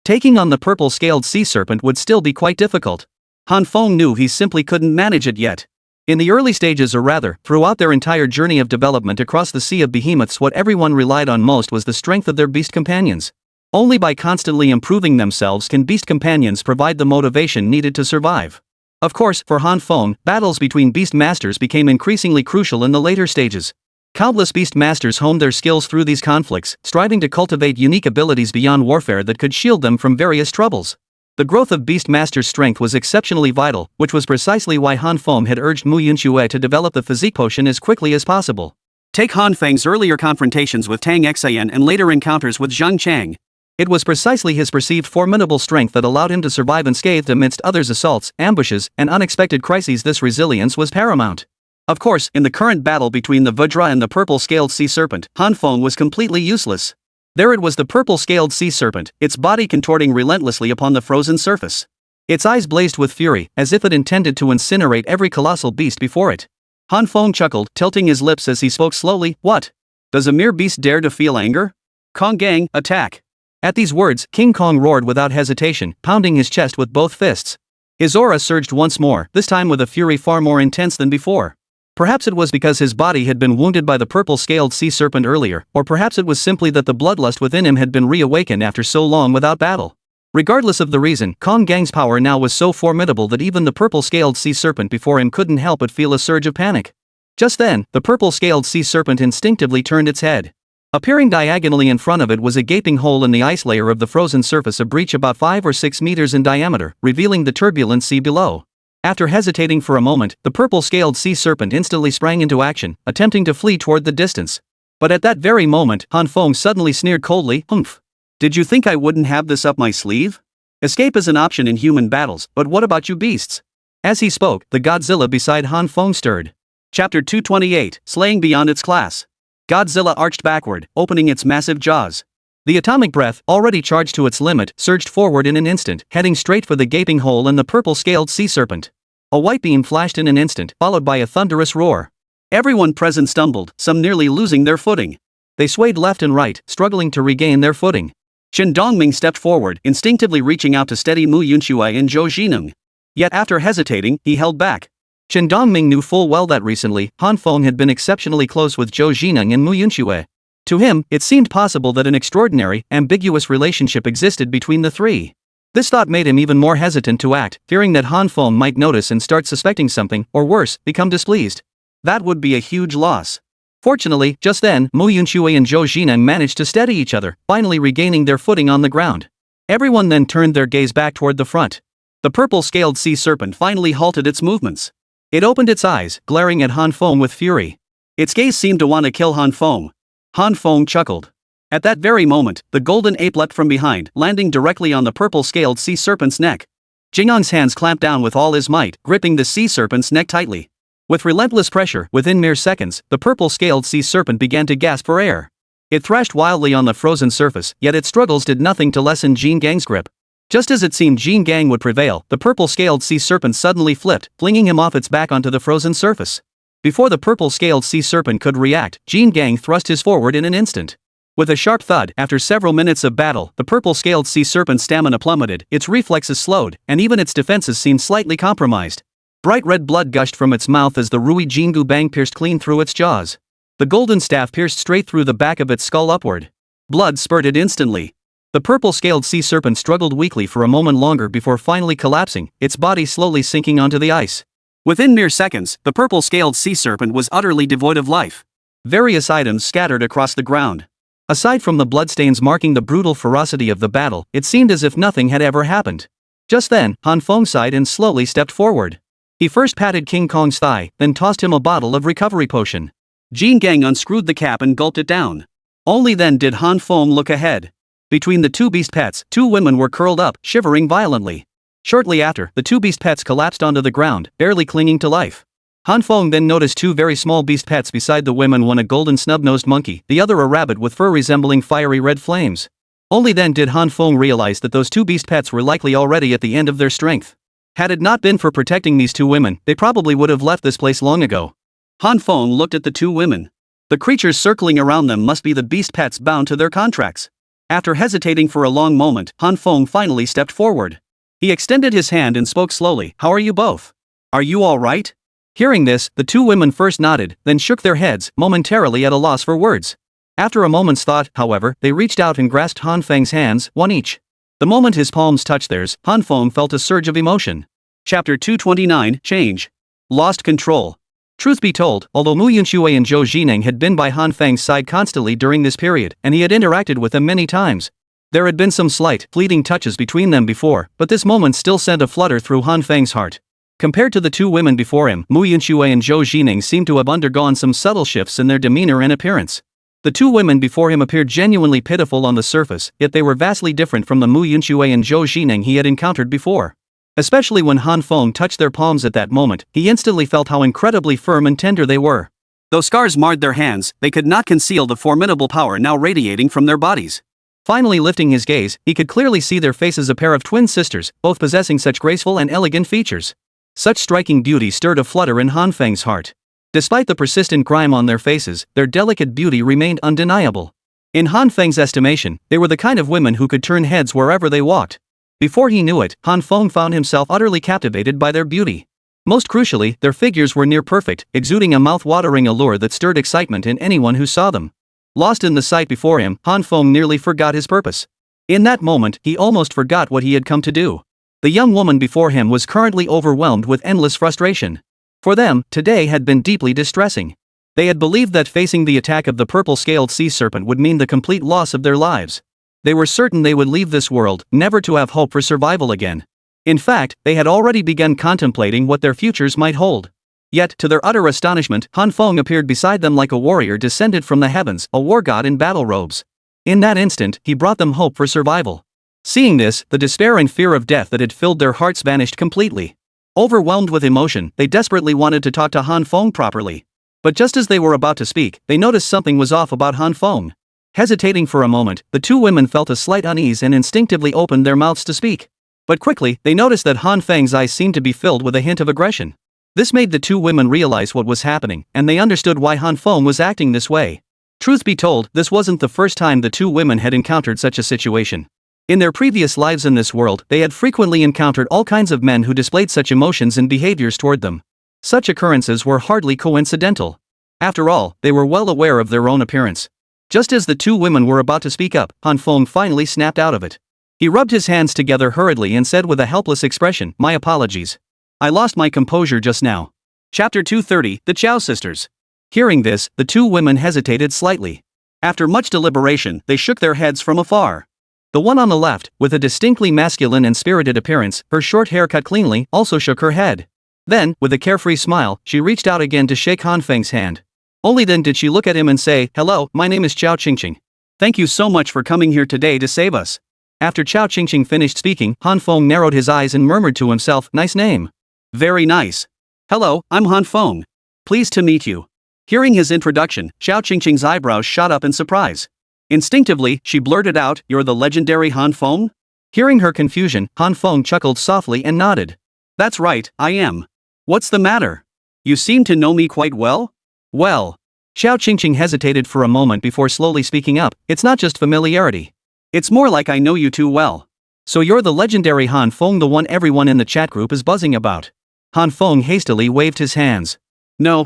Taking on the purple-scaled sea serpent would still be quite difficult. Han Feng knew he simply couldn't manage it yet. In the early stages, or rather, throughout their entire journey of development across the sea of behemoths, what everyone relied on most was the strength of their beast companions. Only by constantly improving themselves can beast companions provide the motivation needed to survive. Of course, for Han Feng, battles between beast masters became increasingly crucial in the later stages. Countless beast masters honed their skills through these conflicts, striving to cultivate unique abilities beyond warfare that could shield them from various troubles. The growth of beast masters' strength was exceptionally vital, which was precisely why Han Feng had urged Mu Yunxue to develop the physique potion as quickly as possible. Take Han Feng's earlier confrontations with Tang Xian and later encounters with Zhang Chang. It was precisely his perceived formidable strength that allowed him to survive unscathed amidst others' assaults, ambushes, and unexpected crises. This resilience was paramount. Of course, in the current battle between the Vajra and the purple-scaled sea serpent, Han Feng was completely useless. There it was, the purple-scaled sea serpent, its body contorting relentlessly upon the frozen surface. Its eyes blazed with fury, as if it intended to incinerate every colossal beast before it. Han Feng chuckled, tilting his lips as he spoke slowly. "What? Does a mere beast dare to feel anger? Kong Gang, attack!" At these words, King Kong roared without hesitation, pounding his chest with both fists. His aura surged once more, this time with a fury far more intense than before. Perhaps it was because his body had been wounded by the purple-scaled sea serpent earlier, or perhaps it was simply that the bloodlust within him had been reawakened after so long without battle. Regardless of the reason, Kong Gang's power now was so formidable that even the purple-scaled sea serpent before him couldn't help but feel a surge of panic. Just then, the purple-scaled sea serpent instinctively turned its head. Appearing diagonally in front of it was a gaping hole in the ice layer of the frozen surface, a breach about 5 or 6 meters in diameter, revealing the turbulent sea below. After hesitating for a moment, the purple-scaled sea serpent instantly sprang into action, attempting to flee toward the distance. But at that very moment, Han Feng suddenly sneered coldly, "Humph. Did you think I wouldn't have this up my sleeve? Escape is an option in human battles, but what about you beasts?" As he spoke, the Godzilla beside Han Feng stirred. Chapter 228, Slaying Beyond Its Class. Godzilla arched backward, opening its massive jaws. The atomic breath, already charged to its limit, surged forward in an instant, heading straight for the gaping hole in the purple-scaled sea serpent. A white beam flashed in an instant, followed by a thunderous roar. Everyone present stumbled, some nearly losing their footing. They swayed left and right, struggling to regain their footing. Chen Dongming stepped forward, instinctively reaching out to steady Mu Yunshui and Zhou Jineng. Yet after hesitating, he held back. Chen Dongming knew full well that recently, Han Feng had been exceptionally close with Zhou Jineng and Mu Yunshui. To him, it seemed possible that an extraordinary, ambiguous relationship existed between the three. This thought made him even more hesitant to act, fearing that Han Feng might notice and start suspecting something, or worse, become displeased. That would be a huge loss. Fortunately, just then, Mu Yunshui and Zhou Jineng managed to steady each other, finally regaining their footing on the ground. Everyone then turned their gaze back toward the front. The purple-scaled sea serpent finally halted its movements. It opened its eyes, glaring at Han Feng with fury. Its gaze seemed to want to kill Han Feng. Han Feng chuckled. At that very moment, the golden ape leapt from behind, landing directly on the purple-scaled sea serpent's neck. Jingang's hands clamped down with all his might, gripping the sea serpent's neck tightly. With relentless pressure, within mere seconds, the purple-scaled sea serpent began to gasp for air. It thrashed wildly on the frozen surface, yet its struggles did nothing to lessen Jin Gang's grip. Just as it seemed Jin Gang would prevail, the purple-scaled sea serpent suddenly flipped, flinging him off its back onto the frozen surface. Before the purple-scaled sea serpent could react, Jin Gang thrust his forward in an instant. With a sharp thud, after several minutes of battle, the purple-scaled sea serpent's stamina plummeted, its reflexes slowed, and even its defenses seemed slightly compromised. Bright red blood gushed from its mouth as the Rui Jingu Bang pierced clean through its jaws. The golden staff pierced straight through the back of its skull upward. Blood spurted instantly. The purple-scaled sea serpent struggled weakly for a moment longer before finally collapsing, its body slowly sinking onto the ice. Within mere seconds, the purple-scaled sea serpent was utterly devoid of life. Various items scattered across the ground. Aside from the bloodstains marking the brutal ferocity of the battle, it seemed as if nothing had ever happened. Just then, Han Feng sighed and slowly stepped forward. He first patted King Kong's thigh, then tossed him a bottle of recovery potion. Jin Gang unscrewed the cap and gulped it down. Only then did Han Feng look ahead. Between the two beast pets, two women were curled up, shivering violently. Shortly after, the two beast pets collapsed onto the ground, barely clinging to life. Han Feng then noticed two very small beast pets beside the women, one a golden snub-nosed monkey, the other a rabbit with fur resembling fiery red flames. Only then did Han Feng realize that those two beast pets were likely already at the end of their strength. Had it not been for protecting these two women, they probably would have left this place long ago. Han Feng looked at the two women. The creatures circling around them must be the beast pets bound to their contracts. After hesitating for a long moment, Han Feng finally stepped forward. He extended his hand and spoke slowly, "How are you both? Are you all right?" Hearing this, the two women first nodded, then shook their heads, momentarily at a loss for words. After a moment's thought, however, they reached out and grasped Han Feng's hands, one each. The moment his palms touched theirs, Han Feng felt a surge of emotion. Chapter 229, Change. Lost control. Truth be told, although Mu Yunshui and Zhou Jineng had been by Han Feng's side constantly during this period, and he had interacted with them many times, there had been some slight, fleeting touches between them before, but this moment still sent a flutter through Han Feng's heart. Compared to the two women before him, Mu Yunshui and Zhou Jineng seemed to have undergone some subtle shifts in their demeanor and appearance. The two women before him appeared genuinely pitiful on the surface, yet they were vastly different from the Mu Yunshui and Zhou Jineng he had encountered before. Especially when Han Feng touched their palms at that moment, he instantly felt how incredibly firm and tender they were. Though scars marred their hands, they could not conceal the formidable power now radiating from their bodies. Finally lifting his gaze, he could clearly see their faces, a pair of twin sisters, both possessing such graceful and elegant features. Such striking beauty stirred a flutter in Han Feng's heart. Despite the persistent grime on their faces, their delicate beauty remained undeniable. In Han Feng's estimation, they were the kind of women who could turn heads wherever they walked. Before he knew it, Han Feng found himself utterly captivated by their beauty. Most crucially, their figures were near perfect, exuding a mouth-watering allure that stirred excitement in anyone who saw them. Lost in the sight before him, Han Feng nearly forgot his purpose. In that moment, he almost forgot what he had come to do. The young woman before him was currently overwhelmed with endless frustration. For them, today had been deeply distressing. They had believed that facing the attack of the purple-scaled sea serpent would mean the complete loss of their lives. They were certain they would leave this world, never to have hope for survival again. In fact, they had already begun contemplating what their futures might hold. Yet, to their utter astonishment, Han Feng appeared beside them like a warrior descended from the heavens, a war god in battle robes. In that instant, he brought them hope for survival. Seeing this, the despair and fear of death that had filled their hearts vanished completely. Overwhelmed with emotion, they desperately wanted to talk to Han Feng properly. But just as they were about to speak, they noticed something was off about Han Feng. Hesitating for a moment, the two women felt a slight unease and instinctively opened their mouths to speak. But quickly, they noticed that Han Feng's eyes seemed to be filled with a hint of aggression. This made the two women realize what was happening, and they understood why Han Feng was acting this way. Truth be told, this wasn't the first time the two women had encountered such a situation. In their previous lives in this world, they had frequently encountered all kinds of men who displayed such emotions and behaviors toward them. Such occurrences were hardly coincidental. After all, they were well aware of their own appearance. Just as the two women were about to speak up, Han Feng finally snapped out of it. He rubbed his hands together hurriedly and said with a helpless expression, "My apologies. I lost my composure just now." Chapter 230, The Chow Sisters. Hearing this, the two women hesitated slightly. After much deliberation, they shook their heads from afar. The one on the left, with a distinctly masculine and spirited appearance, her short hair cut cleanly, also shook her head. Then, with a carefree smile, she reached out again to shake Han Feng's hand. Only then did she look at him and say, "Hello, my name is Chao Qingqing. Thank you so much for coming here today to save us." After Chao Qingqing finished speaking, Han Feng narrowed his eyes and murmured to himself, "Nice name." "Very nice. Hello, I'm Han Feng. Pleased to meet you." Hearing his introduction, Chao Qingqing's eyebrows shot up in surprise. Instinctively, she blurted out, "You're the legendary Han Feng?" Hearing her confusion, Han Feng chuckled softly and nodded. "That's right, I am. What's the matter? You seem to know me quite well?" "Well." Chao Qingqing hesitated for a moment before slowly speaking up, "It's not just familiarity. It's more like I know you too well." "So you're the legendary Han Feng, the one everyone in the chat group is buzzing about?" Han Feng hastily waved his hands. No,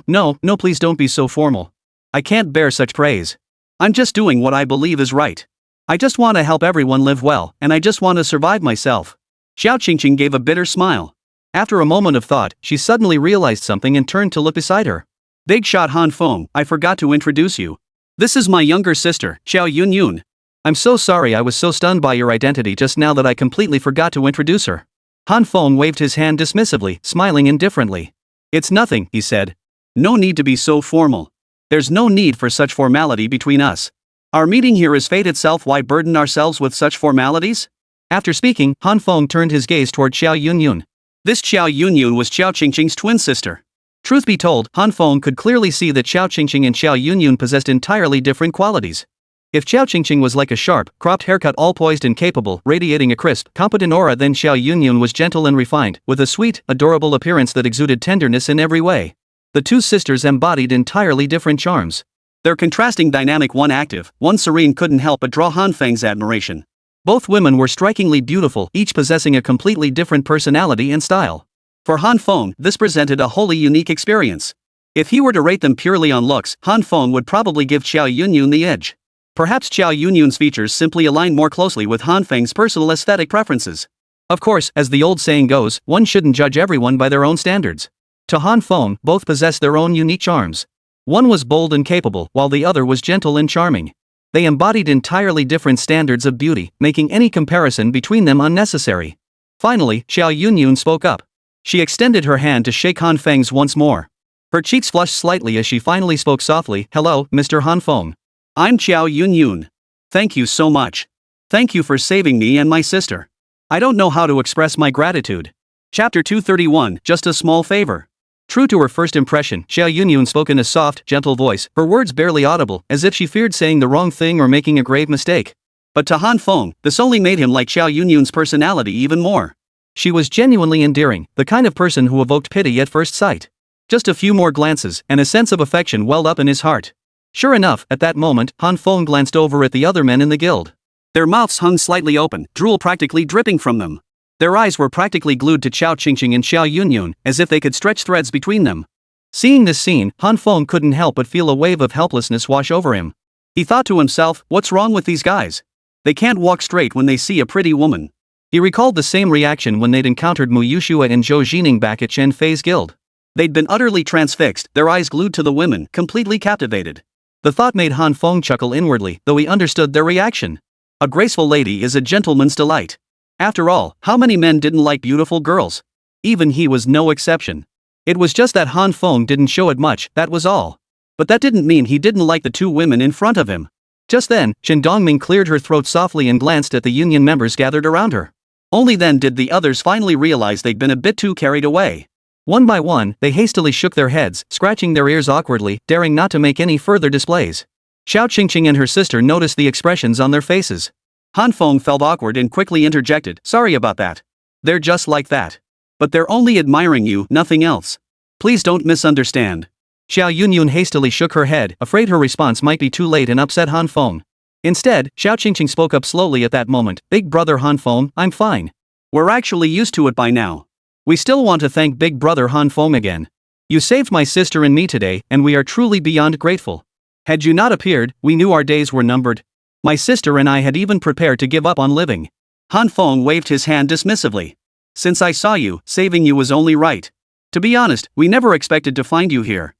please don't be so formal. I can't bear such praise. I'm just doing what I believe is right. I just want to help everyone live well, and I just want to survive myself." Chao Qingqing gave a bitter smile. After a moment of thought, she suddenly realized something and turned to look beside her. "Big shot Han Feng, I forgot to introduce you. This is my younger sister, Xiao Yunyun." "I'm so sorry, I was so stunned by your identity just now that I completely forgot to introduce her." Han Feng waved his hand dismissively, smiling indifferently. "It's nothing," he said. "No need to be so formal. There's no need for such formality between us. Our meeting here is fate itself, why burden ourselves with such formalities?" After speaking, Han Feng turned his gaze toward Xiao Yunyun. This Xiao Yunyun was Chao Qingqing's twin sister. Truth be told, Han Feng could clearly see that Chao Qingqing and Xiao Yunyun possessed entirely different qualities. If Chao Qingqing was like a sharp, cropped haircut, all poised and capable, radiating a crisp, competent aura, then Xiao Yunyun was gentle and refined, with a sweet, adorable appearance that exuded tenderness in every way. The two sisters embodied entirely different charms. Their contrasting dynamic, one active, one serene, couldn't help but draw Han Feng's admiration. Both women were strikingly beautiful, each possessing a completely different personality and style. For Han Feng, this presented a wholly unique experience. If he were to rate them purely on looks, Han Feng would probably give Xiao Yunyun the edge. Perhaps Xiao Yunyun's features simply aligned more closely with Han Feng's personal aesthetic preferences. Of course, as the old saying goes, one shouldn't judge everyone by their own standards. To Han Feng, both possessed their own unique charms. One was bold and capable, while the other was gentle and charming. They embodied entirely different standards of beauty, making any comparison between them unnecessary. Finally, Xiao Yunyun spoke up. She extended her hand to shake Han Feng's once more. Her cheeks flushed slightly as she finally spoke softly, "Hello, Mr. Han Feng. I'm Xiao Yunyun. Thank you so much. Thank you for saving me and my sister. I don't know how to express my gratitude." Chapter 231, Just a Small Favor. True to her first impression, Xiao Yunyun spoke in a soft, gentle voice, her words barely audible, as if she feared saying the wrong thing or making a grave mistake. But to Han Feng, this only made him like Xiao Yunyun's personality even more. She was genuinely endearing, the kind of person who evoked pity at first sight. Just a few more glances, and a sense of affection welled up in his heart. Sure enough, at that moment, Han Feng glanced over at the other men in the guild. Their mouths hung slightly open, drool practically dripping from them. Their eyes were practically glued to Chao Qingqing and Xiao Yunyun, as if they could stretch threads between them. Seeing this scene, Han Feng couldn't help but feel a wave of helplessness wash over him. He thought to himself, what's wrong with these guys? They can't walk straight when they see a pretty woman. He recalled the same reaction when they'd encountered Mu Yushua and Zhou Jining back at Chen Fei's guild. They'd been utterly transfixed, their eyes glued to the women, completely captivated. The thought made Han Feng chuckle inwardly, though he understood their reaction. A graceful lady is a gentleman's delight. After all, how many men didn't like beautiful girls? Even he was no exception. It was just that Han Feng didn't show it much, that was all. But that didn't mean he didn't like the two women in front of him. Just then, Chen Dongming cleared her throat softly and glanced at the union members gathered around her. Only then did the others finally realize they'd been a bit too carried away. One by one, they hastily shook their heads, scratching their ears awkwardly, daring not to make any further displays. Xiao Qingqing and her sister noticed the expressions on their faces. Han Feng felt awkward and quickly interjected, "Sorry about that. They're just like that. But they're only admiring you, nothing else. Please don't misunderstand." Xiao Yunyun hastily shook her head, afraid her response might be too late and upset Han Feng. Instead, Xiao Qingqing spoke up slowly at that moment, "Big brother Han Feng, I'm fine. We're actually used to it by now. We still want to thank Big Brother Han Feng again. You saved my sister and me today, and we are truly beyond grateful. Had you not appeared, we knew our days were numbered. My sister and I had even prepared to give up on living." Han Feng waved his hand dismissively. "Since I saw you, saving you was only right. To be honest, we never expected to find you here.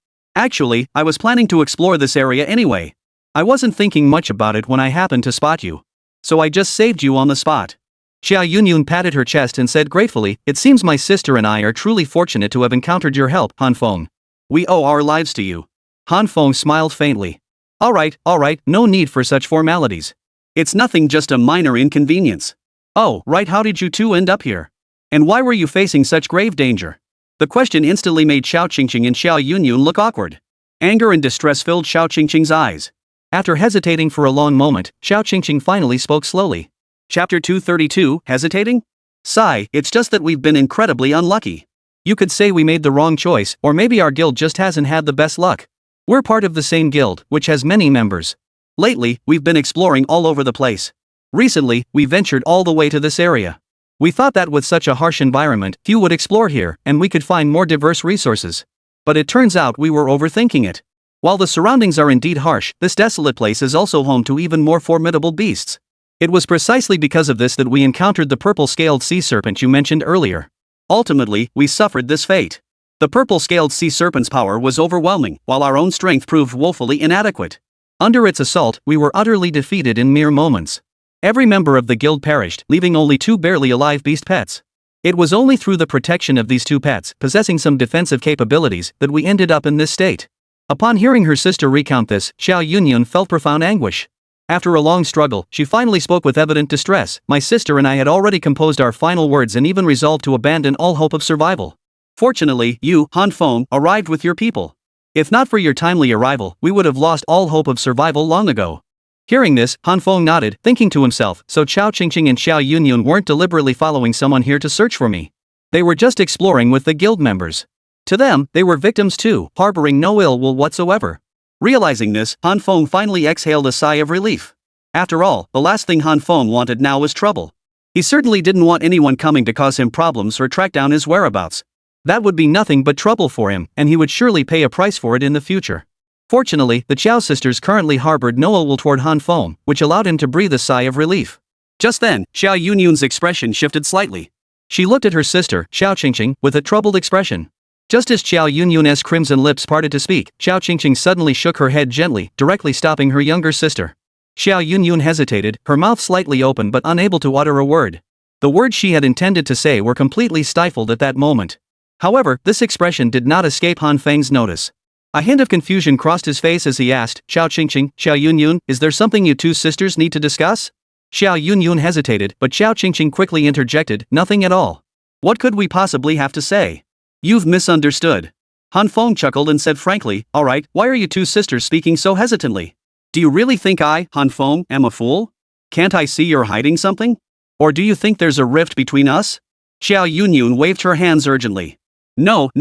Actually, I was planning to explore this area anyway. I wasn't thinking much about it when I happened to spot you. So I just saved you on the spot." Xiao Yunyun patted her chest and said gratefully, "It seems my sister and I are truly fortunate to have encountered your help, Han Feng. We owe our lives to you." Han Feng smiled faintly. All right, no need for such formalities. It's nothing, just a minor inconvenience." "Oh, right, how did you two end up here? And why were you facing such grave danger?" The question instantly made Xiao Qingqing and Xiao Yunyun look awkward. Anger and distress filled Xiao Qingqing's eyes. After hesitating for a long moment, Xiao Qingqing finally spoke slowly. Chapter 232, Hesitating? "Sigh, it's just that we've been incredibly unlucky. You could say we made the wrong choice, or maybe our guild just hasn't had the best luck. We're part of the same guild, which has many members. Lately, we've been exploring all over the place. Recently, we ventured all the way to this area. We thought that with such a harsh environment, few would explore here, and we could find more diverse resources. But it turns out we were overthinking it. While the surroundings are indeed harsh, this desolate place is also home to even more formidable beasts. It was precisely because of this that we encountered the purple-scaled sea serpent you mentioned earlier. Ultimately, we suffered this fate. The purple-scaled sea serpent's power was overwhelming, while our own strength proved woefully inadequate. Under its assault, we were utterly defeated in mere moments. Every member of the guild perished, leaving only two barely alive beast pets. It was only through the protection of these two pets, possessing some defensive capabilities, that we ended up in this state." Upon hearing her sister recount this, Xiao Yunyun felt profound anguish. After a long struggle, she finally spoke with evident distress. "My sister and I had already composed our final words and even resolved to abandon all hope of survival. Fortunately, you, Han Feng, arrived with your people. If not for your timely arrival, we would have lost all hope of survival long ago." Hearing this, Han Feng nodded, thinking to himself, so Xiao Qingqing and Xiao Yunyun weren't deliberately following someone here to search for me. They were just exploring with the guild members. To them, they were victims too, harboring no ill will whatsoever. Realizing this, Han Feng finally exhaled a sigh of relief. After all, the last thing Han Feng wanted now was trouble. He certainly didn't want anyone coming to cause him problems or track down his whereabouts. That would be nothing but trouble for him, and he would surely pay a price for it in the future. Fortunately, the Chow sisters currently harbored no ill will toward Han Feng, which allowed him to breathe a sigh of relief. Just then, Xiao Yunyun's expression shifted slightly. She looked at her sister, Xiao Qingqing, with a troubled expression. Just as Xiao Yunyun's crimson lips parted to speak, Xiao Qingqing suddenly shook her head gently, directly stopping her younger sister. Xiao Yunyun hesitated, her mouth slightly open but unable to utter a word. The words she had intended to say were completely stifled at that moment. However, this expression did not escape Han Feng's notice. A hint of confusion crossed his face as he asked, "Xiao Qingqing, Xiao Yunyun, is there something you two sisters need to discuss?" Xiao Yunyun hesitated, but Xiao Qingqing quickly interjected, "Nothing at all. What could we possibly have to say?" "You've misunderstood." Han Feng chuckled and said frankly, "Alright, why are you two sisters speaking so hesitantly? Do you really think I, Han Feng, am a fool? Can't I see you're hiding something? Or do you think there's a rift between us?" Xiao Yunyun waved her hands urgently. No.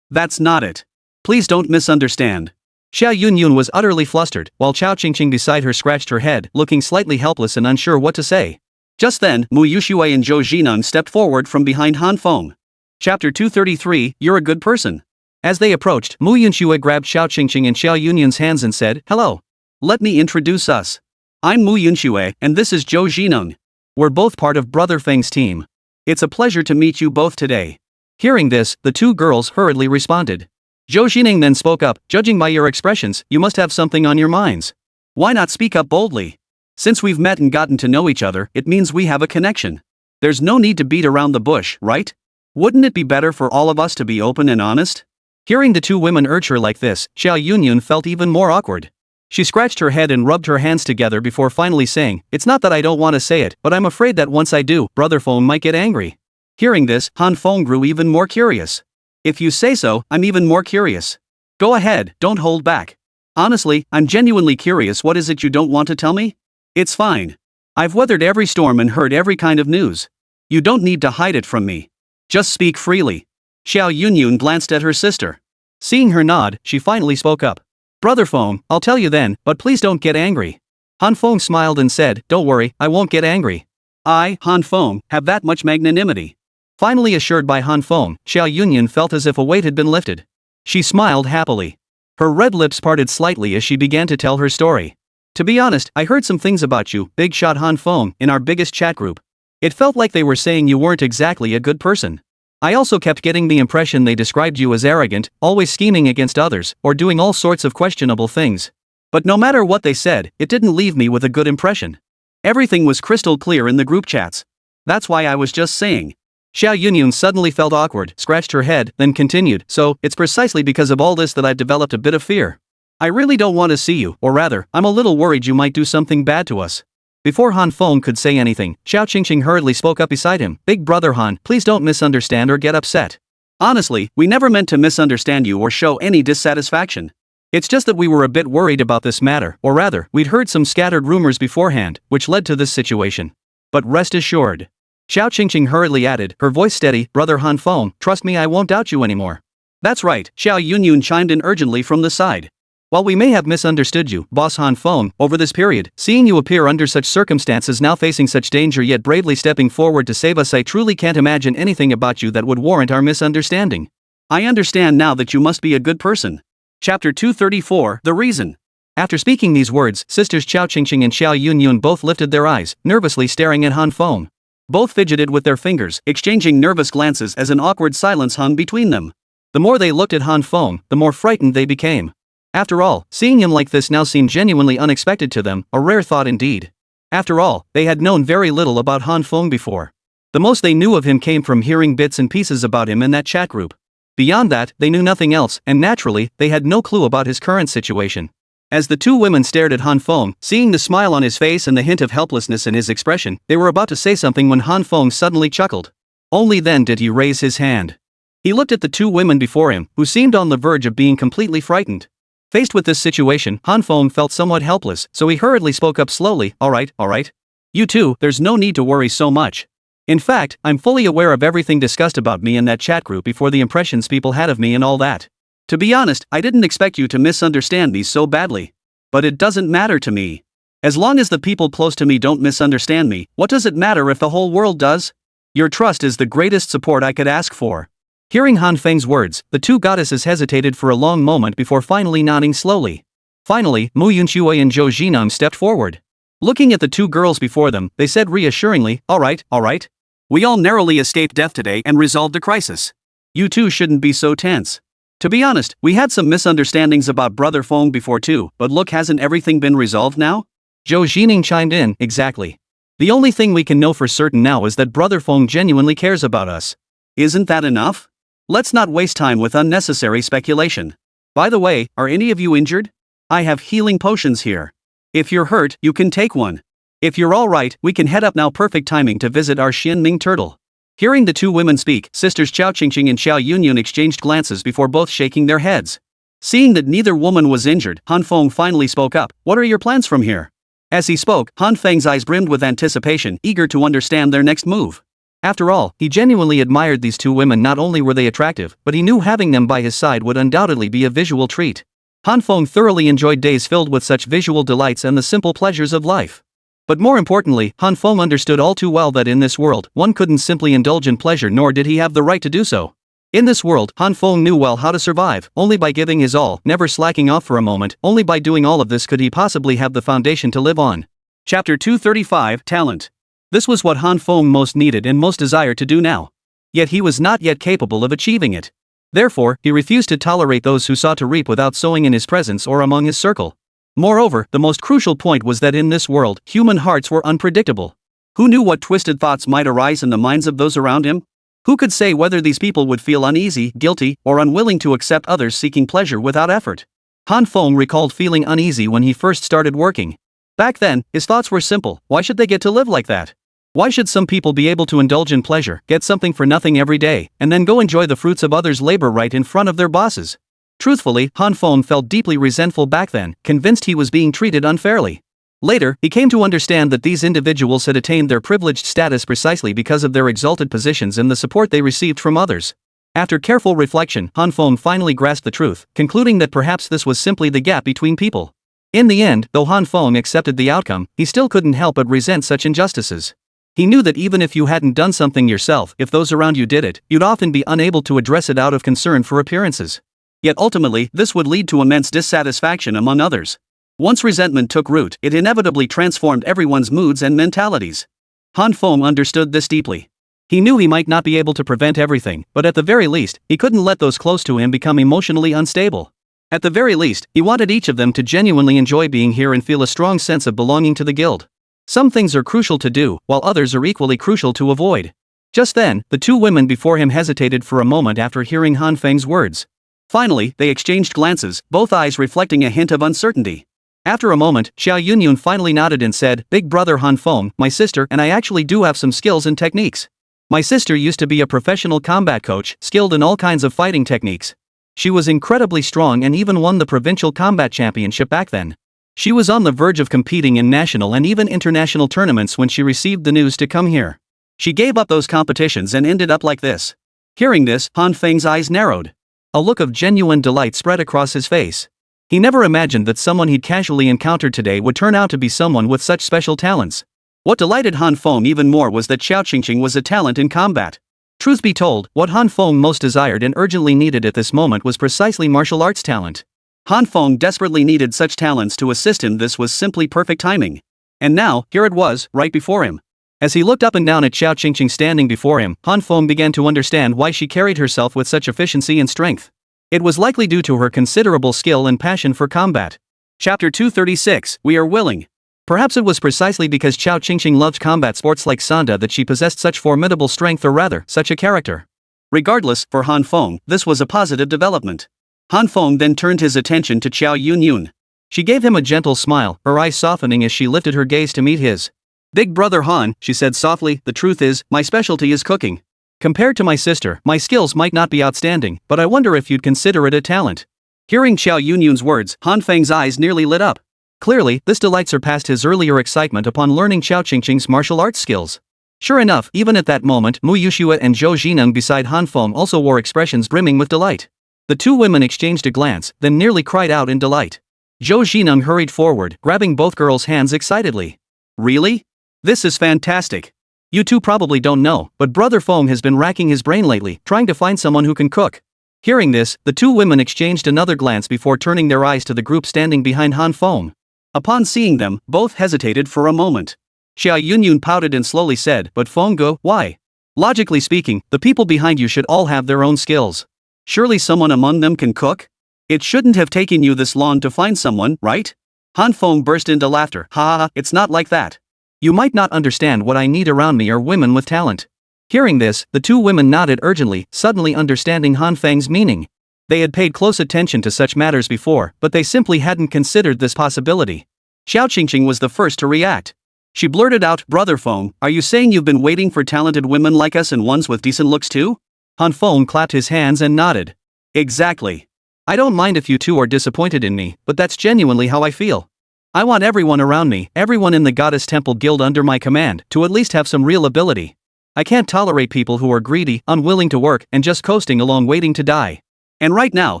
That's not it. Please don't misunderstand." Xiao Yunyun was utterly flustered, while Xiao Qingqing beside her scratched her head, looking slightly helpless and unsure what to say. Just then, Mu Yuxue and Zhou Jining stepped forward from behind Han Feng. Chapter 233, You're a Good Person. As they approached, Mu Yuxue grabbed Xiao Qingqing and Xiao Yunyun's hands and said, "Hello. Let me introduce us. I'm Mu Yunxue, and this is Zhou Jineng. We're both part of Brother Feng's team. It's a pleasure to meet you both today. Hearing this, the two girls hurriedly responded. Zhou Jineng then spoke up, judging by your expressions, you must have something on your minds. Why not speak up boldly? Since we've met and gotten to know each other, it means we have a connection. There's no need to beat around the bush, right? Wouldn't it be better for all of us to be open and honest? Hearing the two women urge her like this, Xiao Yunyun felt even more awkward. She scratched her head and rubbed her hands together before finally saying, it's not that I don't want to say it, but I'm afraid that once I do, Brother Feng might get angry. Hearing this, Han Feng grew even more curious. If you say so, I'm even more curious. Go ahead, don't hold back. Honestly, I'm genuinely curious. What is it you don't want to tell me? It's fine. I've weathered every storm and heard every kind of news. You don't need to hide it from me. Just speak freely. Xiao Yunyun glanced at her sister. Seeing her nod, she finally spoke up. Brother Feng, I'll tell you then, but please don't get angry. Han Feng smiled and said, don't worry, I won't get angry. I, Han Feng, have that much magnanimity. Finally assured by Han Feng, Xiao Yunyun felt as if a weight had been lifted. She smiled happily. Her red lips parted slightly as she began to tell her story. To be honest, I heard some things about you, big shot Han Feng, in our biggest chat group. It felt like they were saying you weren't exactly a good person. I also kept getting the impression they described you as arrogant, always scheming against others, or doing all sorts of questionable things. But no matter what they said, it didn't leave me with a good impression. Everything was crystal clear in the group chats. That's why I was just saying. Xiao Yunyun suddenly felt awkward, scratched her head, then continued, so, it's precisely because of all this that I've developed a bit of fear. I really don't want to see you, or rather, I'm a little worried you might do something bad to us. Before Han Feng could say anything, Xiao Qingqing hurriedly spoke up beside him, Big brother Han, please don't misunderstand or get upset. Honestly, we never meant to misunderstand you or show any dissatisfaction. It's just that we were a bit worried about this matter, or rather, we'd heard some scattered rumors beforehand, which led to this situation. But rest assured. Xiao Qingqing hurriedly added, her voice steady, Brother Han Feng, trust me, I won't doubt you anymore. That's right, Xiao Yunyun chimed in urgently from the side. While we may have misunderstood you, Boss Han Feng, over this period, seeing you appear under such circumstances now facing such danger yet bravely stepping forward to save us, I truly can't imagine anything about you that would warrant our misunderstanding. I understand now that you must be a good person. Chapter 234, The Reason. After speaking these words, sisters Xiao Qingqing and Xiao Yunyun both lifted their eyes, nervously staring at Han Feng. Both fidgeted with their fingers, exchanging nervous glances as an awkward silence hung between them. The more they looked at Han Feng, the more frightened they became. After all, seeing him like this now seemed genuinely unexpected to them, a rare thought indeed. After all, they had known very little about Han Feng before. The most they knew of him came from hearing bits and pieces about him in that chat group. Beyond that, they knew nothing else, and naturally, they had no clue about his current situation. As the two women stared at Han Feng, seeing the smile on his face and the hint of helplessness in his expression, they were about to say something when Han Feng suddenly chuckled. Only then did he raise his hand. He looked at the two women before him, who seemed on the verge of being completely frightened. Faced with this situation, Han Feng felt somewhat helpless, so he hurriedly spoke up slowly, alright. You two, there's no need to worry so much. In fact, I'm fully aware of everything discussed about me in that chat group before, the impressions people had of me and all that. To be honest, I didn't expect you to misunderstand me so badly. But it doesn't matter to me. As long as the people close to me don't misunderstand me, what does it matter if the whole world does? Your trust is the greatest support I could ask for. Hearing Han Feng's words, the two goddesses hesitated for a long moment before finally nodding slowly. Finally, Mu Yunxue and Zhou Jineng stepped forward. Looking at the two girls before them, they said reassuringly, alright. We all narrowly escaped death today and resolved the crisis. You two shouldn't be so tense. To be honest, we had some misunderstandings about Brother Feng before too, but look, hasn't everything been resolved now? Zhou Jineng chimed in, exactly. The only thing we can know for certain now is that Brother Feng genuinely cares about us. Isn't that enough? Let's not waste time with unnecessary speculation. By the way, are any of you injured? I have healing potions here. If you're hurt, you can take one. If you're alright, we can head up now. Perfect timing to visit our Xianming turtle. Hearing the two women speak, sisters Xiao Qingqing and Xiao Yunyun exchanged glances before both shaking their heads. Seeing that neither woman was injured, Han Feng finally spoke up, what are your plans from here? As he spoke, Han Feng's eyes brimmed with anticipation, eager to understand their next move. After all, he genuinely admired these two women. Not only were they attractive, but he knew having them by his side would undoubtedly be a visual treat. Han Feng thoroughly enjoyed days filled with such visual delights and the simple pleasures of life. But more importantly, Han Feng understood all too well that in this world, one couldn't simply indulge in pleasure, nor did he have the right to do so. In this world, Han Feng knew well how to survive, only by giving his all, never slacking off for a moment. Only by doing all of this could he possibly have the foundation to live on. Chapter 235 Talent. This was what Han Feng most needed and most desired to do now. Yet he was not yet capable of achieving it. Therefore, he refused to tolerate those who sought to reap without sowing in his presence or among his circle. Moreover, the most crucial point was that in this world, human hearts were unpredictable. Who knew what twisted thoughts might arise in the minds of those around him? Who could say whether these people would feel uneasy, guilty, or unwilling to accept others seeking pleasure without effort? Han Feng recalled feeling uneasy when he first started working. Back then, his thoughts were simple: why should they get to live like that? Why should some people be able to indulge in pleasure, get something for nothing every day, and then go enjoy the fruits of others' labor right in front of their bosses? Truthfully, Han Feng felt deeply resentful back then, convinced he was being treated unfairly. Later, he came to understand that these individuals had attained their privileged status precisely because of their exalted positions and the support they received from others. After careful reflection, Han Feng finally grasped the truth, concluding that perhaps this was simply the gap between people. In the end, though Han Feng accepted the outcome, he still couldn't help but resent such injustices. He knew that even if you hadn't done something yourself, if those around you did it, you'd often be unable to address it out of concern for appearances. Yet ultimately, this would lead to immense dissatisfaction among others. Once resentment took root, it inevitably transformed everyone's moods and mentalities. Han Feng understood this deeply. He knew he might not be able to prevent everything, but at the very least, he couldn't let those close to him become emotionally unstable. At the very least, he wanted each of them to genuinely enjoy being here and feel a strong sense of belonging to the guild. Some things are crucial to do, while others are equally crucial to avoid. Just then, the two women before him hesitated for a moment after hearing Han Feng's words. Finally, they exchanged glances, both eyes reflecting a hint of uncertainty. After a moment, Xiao Yunyun finally nodded and said, "Big brother Han Feng, my sister and I actually do have some skills and techniques. My sister used to be a professional combat coach, skilled in all kinds of fighting techniques. She was incredibly strong and even won the provincial combat championship back then. She was on the verge of competing in national and even international tournaments when she received the news to come here. She gave up those competitions and ended up like this." Hearing this, Han Feng's eyes narrowed. A look of genuine delight spread across his face. He never imagined that someone he'd casually encountered today would turn out to be someone with such special talents. What delighted Han Feng even more was that Xiao Qingqing was a talent in combat. Truth be told, what Han Feng most desired and urgently needed at this moment was precisely martial arts talent. Han Feng desperately needed such talents to assist him. This was simply perfect timing. And now, here it was, right before him. As he looked up and down at Xiao Qingqing standing before him, Han Feng began to understand why she carried herself with such efficiency and strength. It was likely due to her considerable skill and passion for combat. Chapter 236, We Are Willing. Perhaps it was precisely because Xiao Qingqing loved combat sports like Sanda that she possessed such formidable strength, or rather, such a character. Regardless, for Han Feng, this was a positive development. Han Feng then turned his attention to Xiao Yunyun. She gave him a gentle smile, her eyes softening as she lifted her gaze to meet his. "Big brother Han," she said softly, "the truth is, my specialty is cooking. Compared to my sister, my skills might not be outstanding, but I wonder if you'd consider it a talent." Hearing Xiao Yunyun's words, Han Feng's eyes nearly lit up. Clearly, this delight surpassed his earlier excitement upon learning Xiao Qingqing's martial arts skills. Sure enough, even at that moment, Mu Yuxue and Zhou Jineng beside Han Feng also wore expressions brimming with delight. The two women exchanged a glance, then nearly cried out in delight. Zhou Jineng hurried forward, grabbing both girls' hands excitedly. "Really? This is fantastic. You two probably don't know, but Brother Feng has been racking his brain lately, trying to find someone who can cook." Hearing this, the two women exchanged another glance before turning their eyes to the group standing behind Han Feng. Upon seeing them, both hesitated for a moment. Xiao Yunyun pouted and slowly said, "But Feng-go, why? Logically speaking, the people behind you should all have their own skills. Surely someone among them can cook? It shouldn't have taken you this long to find someone, right?" Han Feng burst into laughter. "Ha ha ha, it's not like that. You might not understand. What I need around me are women with talent." Hearing this, the two women nodded urgently, suddenly understanding Han Feng's meaning. They had paid close attention to such matters before, but they simply hadn't considered this possibility. Xiao Qingqing was the first to react. She blurted out, "Brother Feng, are you saying you've been waiting for talented women like us and ones with decent looks too?" Han Feng clapped his hands and nodded. "Exactly. I don't mind if you two are disappointed in me, but that's genuinely how I feel. I want everyone around me, everyone in the Goddess Temple Guild under my command, to at least have some real ability. I can't tolerate people who are greedy, unwilling to work, and just coasting along waiting to die. And right now,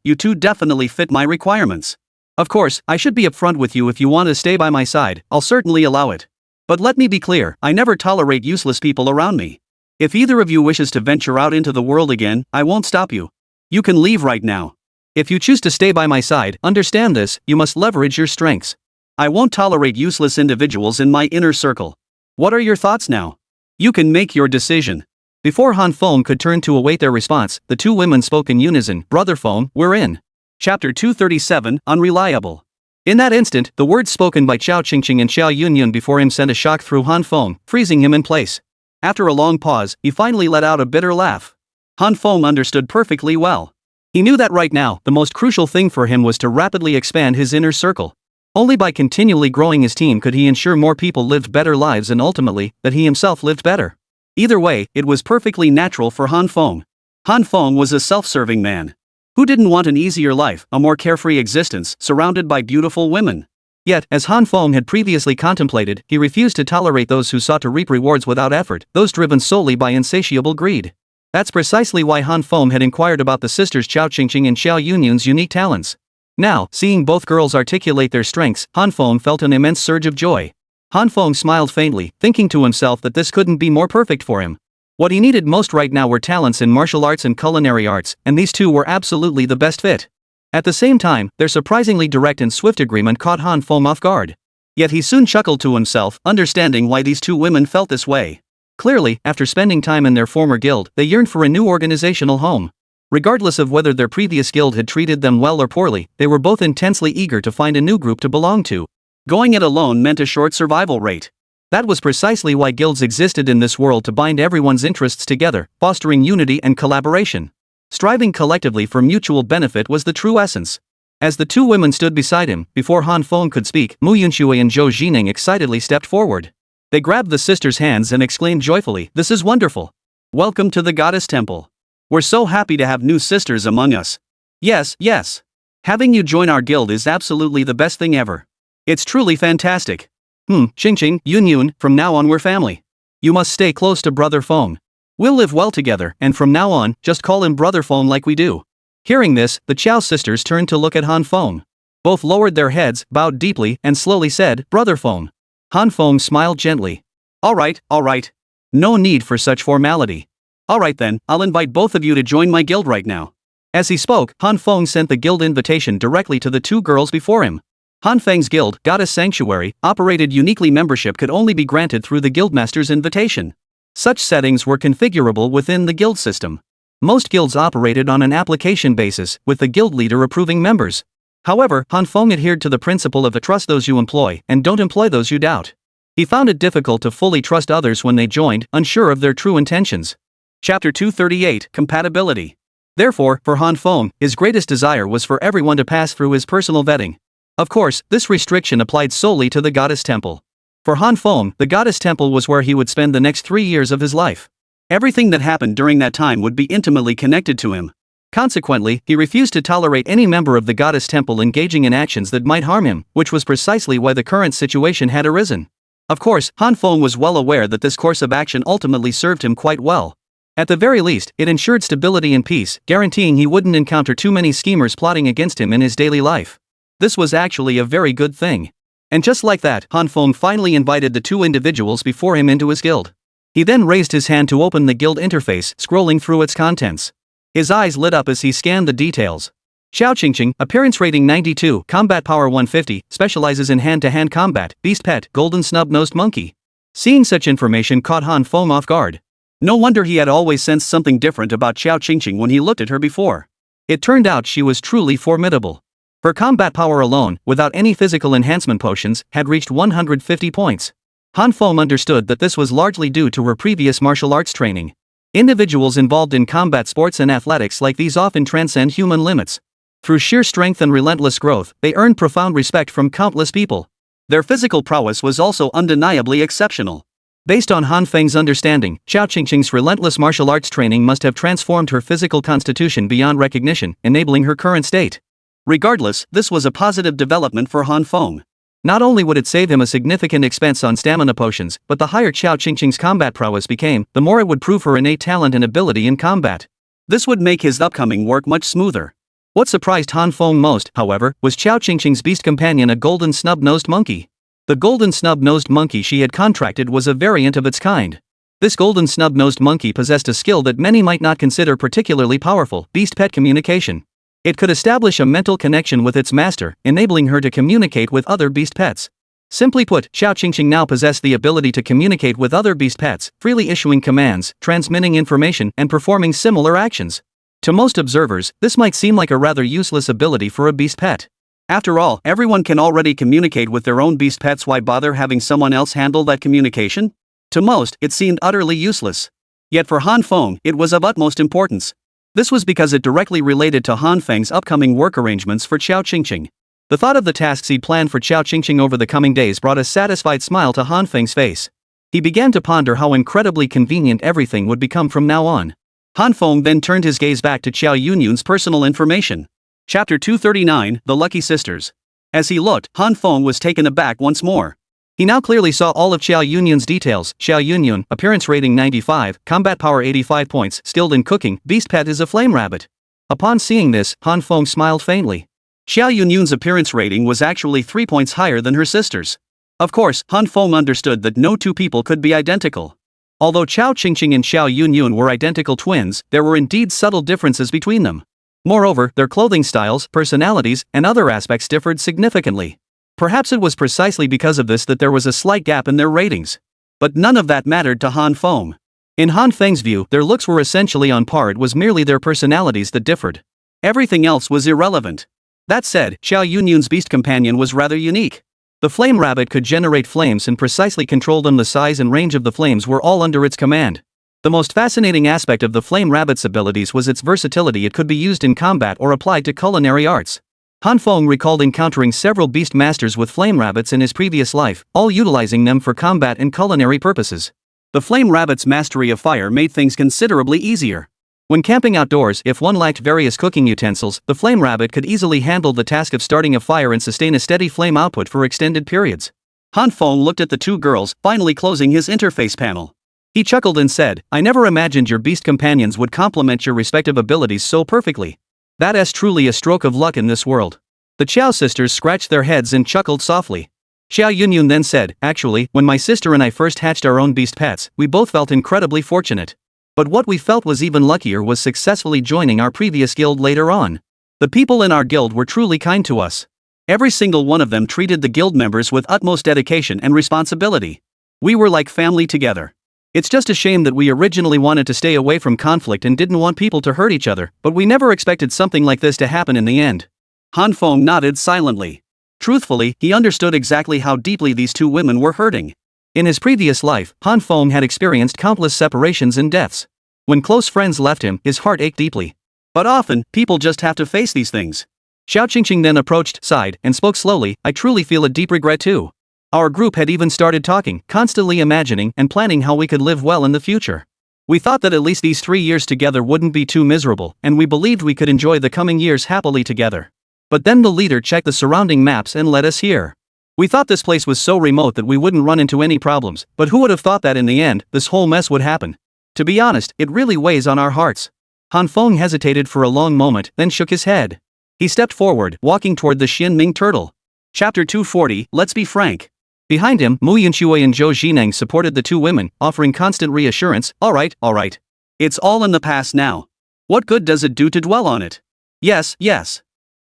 you two definitely fit my requirements. Of course, I should be upfront with you. If you want to stay by my side, I'll certainly allow it. But let me be clear, I never tolerate useless people around me. If either of you wishes to venture out into the world again, I won't stop you. You can leave right now. If you choose to stay by my side, understand this, you must leverage your strengths. I won't tolerate useless individuals in my inner circle. What are your thoughts now? You can make your decision. Before Han Feng could turn to await their response, the two women spoke in unison. Brother Feng, we're in. Chapter 237, Unreliable. In that instant, the words spoken by Xiao Qingqing and Xiao Yunyun before him sent a shock through Han Feng, freezing him in place. After a long pause, he finally let out a bitter laugh. Han Feng understood perfectly well. He knew that right now, the most crucial thing for him was to rapidly expand his inner circle. Only by continually growing his team could he ensure more people lived better lives and ultimately, that he himself lived better. Either way, it was perfectly natural for Han Feng. Han Feng was a self-serving man. Who didn't want an easier life, a more carefree existence, surrounded by beautiful women? Yet, as Han Feng had previously contemplated, he refused to tolerate those who sought to reap rewards without effort, those driven solely by insatiable greed. That's precisely why Han Feng had inquired about the sisters Xiao Qingqing and Xiao Yunyun's unique talents. Now, seeing both girls articulate their strengths, Han Feng felt an immense surge of joy. Han Feng smiled faintly, thinking to himself that this couldn't be more perfect for him. What he needed most right now were talents in martial arts and culinary arts, and these two were absolutely the best fit. At the same time, their surprisingly direct and swift agreement caught Han Feng off guard. Yet he soon chuckled to himself, understanding why these two women felt this way. Clearly, after spending time in their former guild, they yearned for a new organizational home. Regardless of whether their previous guild had treated them well or poorly, they were both intensely eager to find a new group to belong to. Going it alone meant a short survival rate. That was precisely why guilds existed in this world, to bind everyone's interests together, fostering unity and collaboration. Striving collectively for mutual benefit was the true essence. As the two women stood beside him, before Han Feng could speak, Mu Yunshui and Zhou Jining excitedly stepped forward. They grabbed the sisters' hands and exclaimed joyfully, "This is wonderful! Welcome to the Goddess Temple. We're so happy to have new sisters among us. Yes, yes. Having you join our guild is absolutely the best thing ever. It's truly fantastic. Qingqing, Yunyun, from now on we're family. You must stay close to Brother Feng. We'll live well together, and from now on, just call him Brother Feng like we do." Hearing this, the Qiao sisters turned to look at Han Feng. Both lowered their heads, bowed deeply, and slowly said, "Brother Feng." Han Feng smiled gently. All right. No need for such formality. Alright then, I'll invite both of you to join my guild right now. As he spoke, Han Feng sent the guild invitation directly to the two girls before him. Han Feng's guild, Goddess Sanctuary, operated uniquely. Membership could only be granted through the guildmaster's invitation. Such settings were configurable within the guild system. Most guilds operated on an application basis, with the guild leader approving members. However, Han Feng adhered to the principle of trust those you employ, and don't employ those you doubt. He found it difficult to fully trust others when they joined, unsure of their true intentions. Chapter 238, Compatibility. Therefore, for Han Feng, his greatest desire was for everyone to pass through his personal vetting. Of course, this restriction applied solely to the Goddess Temple. For Han Feng, the Goddess Temple was where he would spend the next 3 years of his life. Everything that happened during that time would be intimately connected to him. Consequently, he refused to tolerate any member of the Goddess Temple engaging in actions that might harm him, which was precisely why the current situation had arisen. Of course, Han Feng was well aware that this course of action ultimately served him quite well. At the very least, it ensured stability and peace, guaranteeing he wouldn't encounter too many schemers plotting against him in his daily life. This was actually a very good thing. And just like that, Han Feng finally invited the two individuals before him into his guild. He then raised his hand to open the guild interface, scrolling through its contents. His eyes lit up as he scanned the details. Xiao Qingqing, appearance rating 92, combat power 150, specializes in hand-to-hand combat, beast pet, golden snub-nosed monkey. Seeing such information caught Han Feng off guard. No wonder he had always sensed something different about Xiao Qingqing when he looked at her before. It turned out she was truly formidable. Her combat power alone, without any physical enhancement potions, had reached 150 points. Han Feng understood that this was largely due to her previous martial arts training. Individuals involved in combat sports and athletics like these often transcend human limits. Through sheer strength and relentless growth, they earned profound respect from countless people. Their physical prowess was also undeniably exceptional. Based on Han Feng's understanding, Xiao Qingqing's relentless martial arts training must have transformed her physical constitution beyond recognition, enabling her current state. Regardless, this was a positive development for Han Feng. Not only would it save him a significant expense on stamina potions, but the higher Xiao Qingqing's combat prowess became, the more it would prove her innate talent and ability in combat. This would make his upcoming work much smoother. What surprised Han Feng most, however, was Xiao Qingqing's beast companion, a golden snub-nosed monkey. The golden snub-nosed monkey she had contracted was a variant of its kind. This golden snub-nosed monkey possessed a skill that many might not consider particularly powerful: beast pet communication. It could establish a mental connection with its master, enabling her to communicate with other beast pets. Simply put, Xiao Qingqing now possessed the ability to communicate with other beast pets, freely issuing commands, transmitting information, and performing similar actions. To most observers, this might seem like a rather useless ability for a beast pet. After all, everyone can already communicate with their own beast pets, why bother having someone else handle that communication? To most, it seemed utterly useless. Yet for Han Feng, it was of utmost importance. This was because it directly related to Han Feng's upcoming work arrangements for Xiao Qingqing. The thought of the tasks he'd planned for Xiao Qingqing over the coming days brought a satisfied smile to Han Feng's face. He began to ponder how incredibly convenient everything would become from now on. Han Feng then turned his gaze back to Xiao Yunyun's personal information. Chapter 239, The Lucky Sisters. As he looked, Han Feng was taken aback once more. He now clearly saw all of Xiao Yunyun's details. Xiao Yunyun, appearance rating 95, combat power 85 points, skilled in cooking, beast pet is a flame rabbit. Upon seeing this, Han Feng smiled faintly. Xiao Yunyun's appearance rating was actually 3 points higher than her sister's. Of course, Han Feng understood that no two people could be identical. Although Xiao Qingqing and Xiao Yunyun were identical twins, there were indeed subtle differences between them. Moreover, their clothing styles, personalities, and other aspects differed significantly. Perhaps it was precisely because of this that there was a slight gap in their ratings. But none of that mattered to Han Feng. In Han Feng's view, their looks were essentially on par, it was merely their personalities that differed. Everything else was irrelevant. That said, Xiao Yunyun's beast companion was rather unique. The flame rabbit could generate flames and precisely control them. The size and range of the flames were all under its command. The most fascinating aspect of the flame rabbit's abilities was its versatility. It could be used in combat or applied to culinary arts. Han Feng recalled encountering several beast masters with flame rabbits in his previous life, all utilizing them for combat and culinary purposes. The flame rabbit's mastery of fire made things considerably easier. When camping outdoors, if one lacked various cooking utensils, the flame rabbit could easily handle the task of starting a fire and sustain a steady flame output for extended periods. Han Feng looked at the two girls, finally closing his interface panel. He chuckled and said, "I never imagined your beast companions would complement your respective abilities so perfectly. That's truly a stroke of luck in this world." The Qiao sisters scratched their heads and chuckled softly. Xiao Yunyun then said, "Actually, when my sister and I first hatched our own beast pets, we both felt incredibly fortunate. But what we felt was even luckier was successfully joining our previous guild later on. The people in our guild were truly kind to us. Every single one of them treated the guild members with utmost dedication and responsibility. We were like family together. It's just a shame that we originally wanted to stay away from conflict and didn't want people to hurt each other, but we never expected something like this to happen in the end." Han Feng nodded silently. Truthfully, he understood exactly how deeply these two women were hurting. In his previous life, Han Feng had experienced countless separations and deaths. When close friends left him, his heart ached deeply. But often, people just have to face these things. Xiao Qingqing then approached, sighed, and spoke slowly, "I truly feel a deep regret too. Our group had even started talking, constantly imagining and planning how we could live well in the future. We thought that at least these 3 years together wouldn't be too miserable, and we believed we could enjoy the coming years happily together. But then the leader checked the surrounding maps and led us here. We thought this place was so remote that we wouldn't run into any problems, but who would have thought that in the end, this whole mess would happen? To be honest, it really weighs on our hearts." Han Feng hesitated for a long moment, then shook his head. He stepped forward, walking toward the Xin-Ming turtle. Chapter 240, Let's Be Frank. Behind him, Mu Yunshui and Zhou Jineng supported the two women, offering constant reassurance, all right. It's all in the past now. What good does it do to dwell on it? Yes.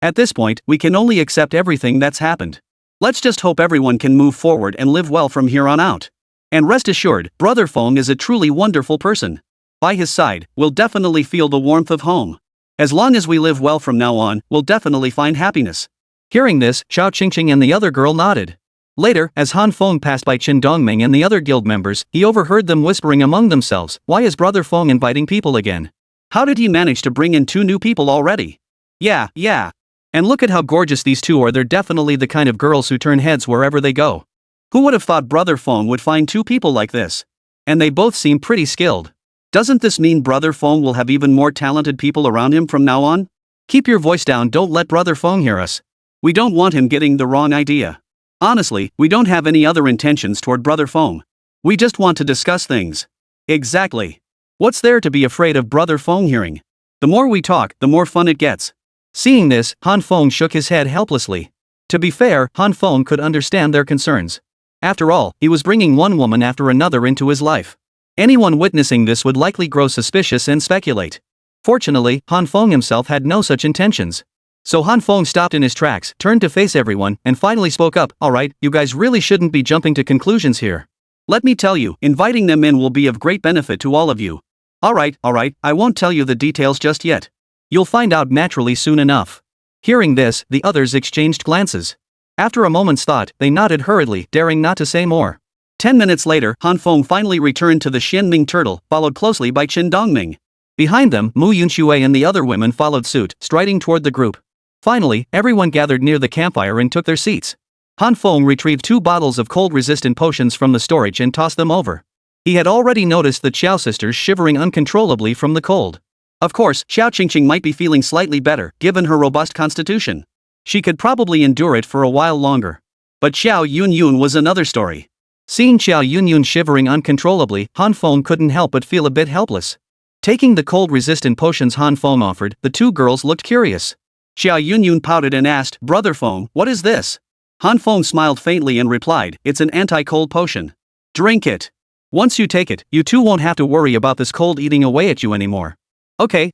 At this point, we can only accept everything that's happened. Let's just hope everyone can move forward and live well from here on out. And rest assured, Brother Feng is a truly wonderful person. By his side, we'll definitely feel the warmth of home. As long as we live well from now on, we'll definitely find happiness." Hearing this, Xiao Qingqing and the other girl nodded. Later, as Han Feng passed by Qin Dongming and the other guild members, he overheard them whispering among themselves, "Why is Brother Feng inviting people again? How did he manage to bring in 2 new people already? Yeah. And look at how gorgeous these two are. They're definitely the kind of girls who turn heads wherever they go. Who would have thought Brother Feng would find 2 people like this? And they both seem pretty skilled. Doesn't this mean Brother Feng will have even more talented people around him from now on? Keep your voice down, don't let Brother Feng hear us. We don't want him getting the wrong idea. Honestly, we don't have any other intentions toward Brother Feng. We just want to discuss things." Exactly. What's there to be afraid of Brother Feng hearing? The more we talk, the more fun it gets. Seeing this, Han Feng shook his head helplessly. To be fair, Han Feng could understand their concerns. After all, he was bringing one woman after another into his life. Anyone witnessing this would likely grow suspicious and speculate. Fortunately, Han Feng himself had no such intentions. So Han Feng stopped in his tracks, turned to face everyone, and finally spoke up, "Alright, you guys really shouldn't be jumping to conclusions here. Let me tell you, inviting them in will be of great benefit to all of you. Alright, I won't tell you the details just yet. You'll find out naturally soon enough." Hearing this, the others exchanged glances. After a moment's thought, they nodded hurriedly, daring not to say more. 10 minutes later, Han Feng finally returned to the Xianming turtle, followed closely by Qin Dongming. Behind them, Mu Yunxue and the other women followed suit, striding toward the group. Finally, everyone gathered near the campfire and took their seats. Han Feng retrieved 2 bottles of cold-resistant potions from the storage and tossed them over. He had already noticed the Xiao sisters shivering uncontrollably from the cold. Of course, Xiao Qingqing might be feeling slightly better, given her robust constitution. She could probably endure it for a while longer. But Xiao Yunyun was another story. Seeing Xiao Yunyun shivering uncontrollably, Han Feng couldn't help but feel a bit helpless. Taking the cold-resistant potions Han Feng offered, the 2 girls looked curious. Xiao Yunyun pouted and asked, "Brother Feng, what is this?" Han Feng smiled faintly and replied, "It's an anti-cold potion. Drink it. Once you take it, you too won't have to worry about this cold eating away at you anymore." Okay,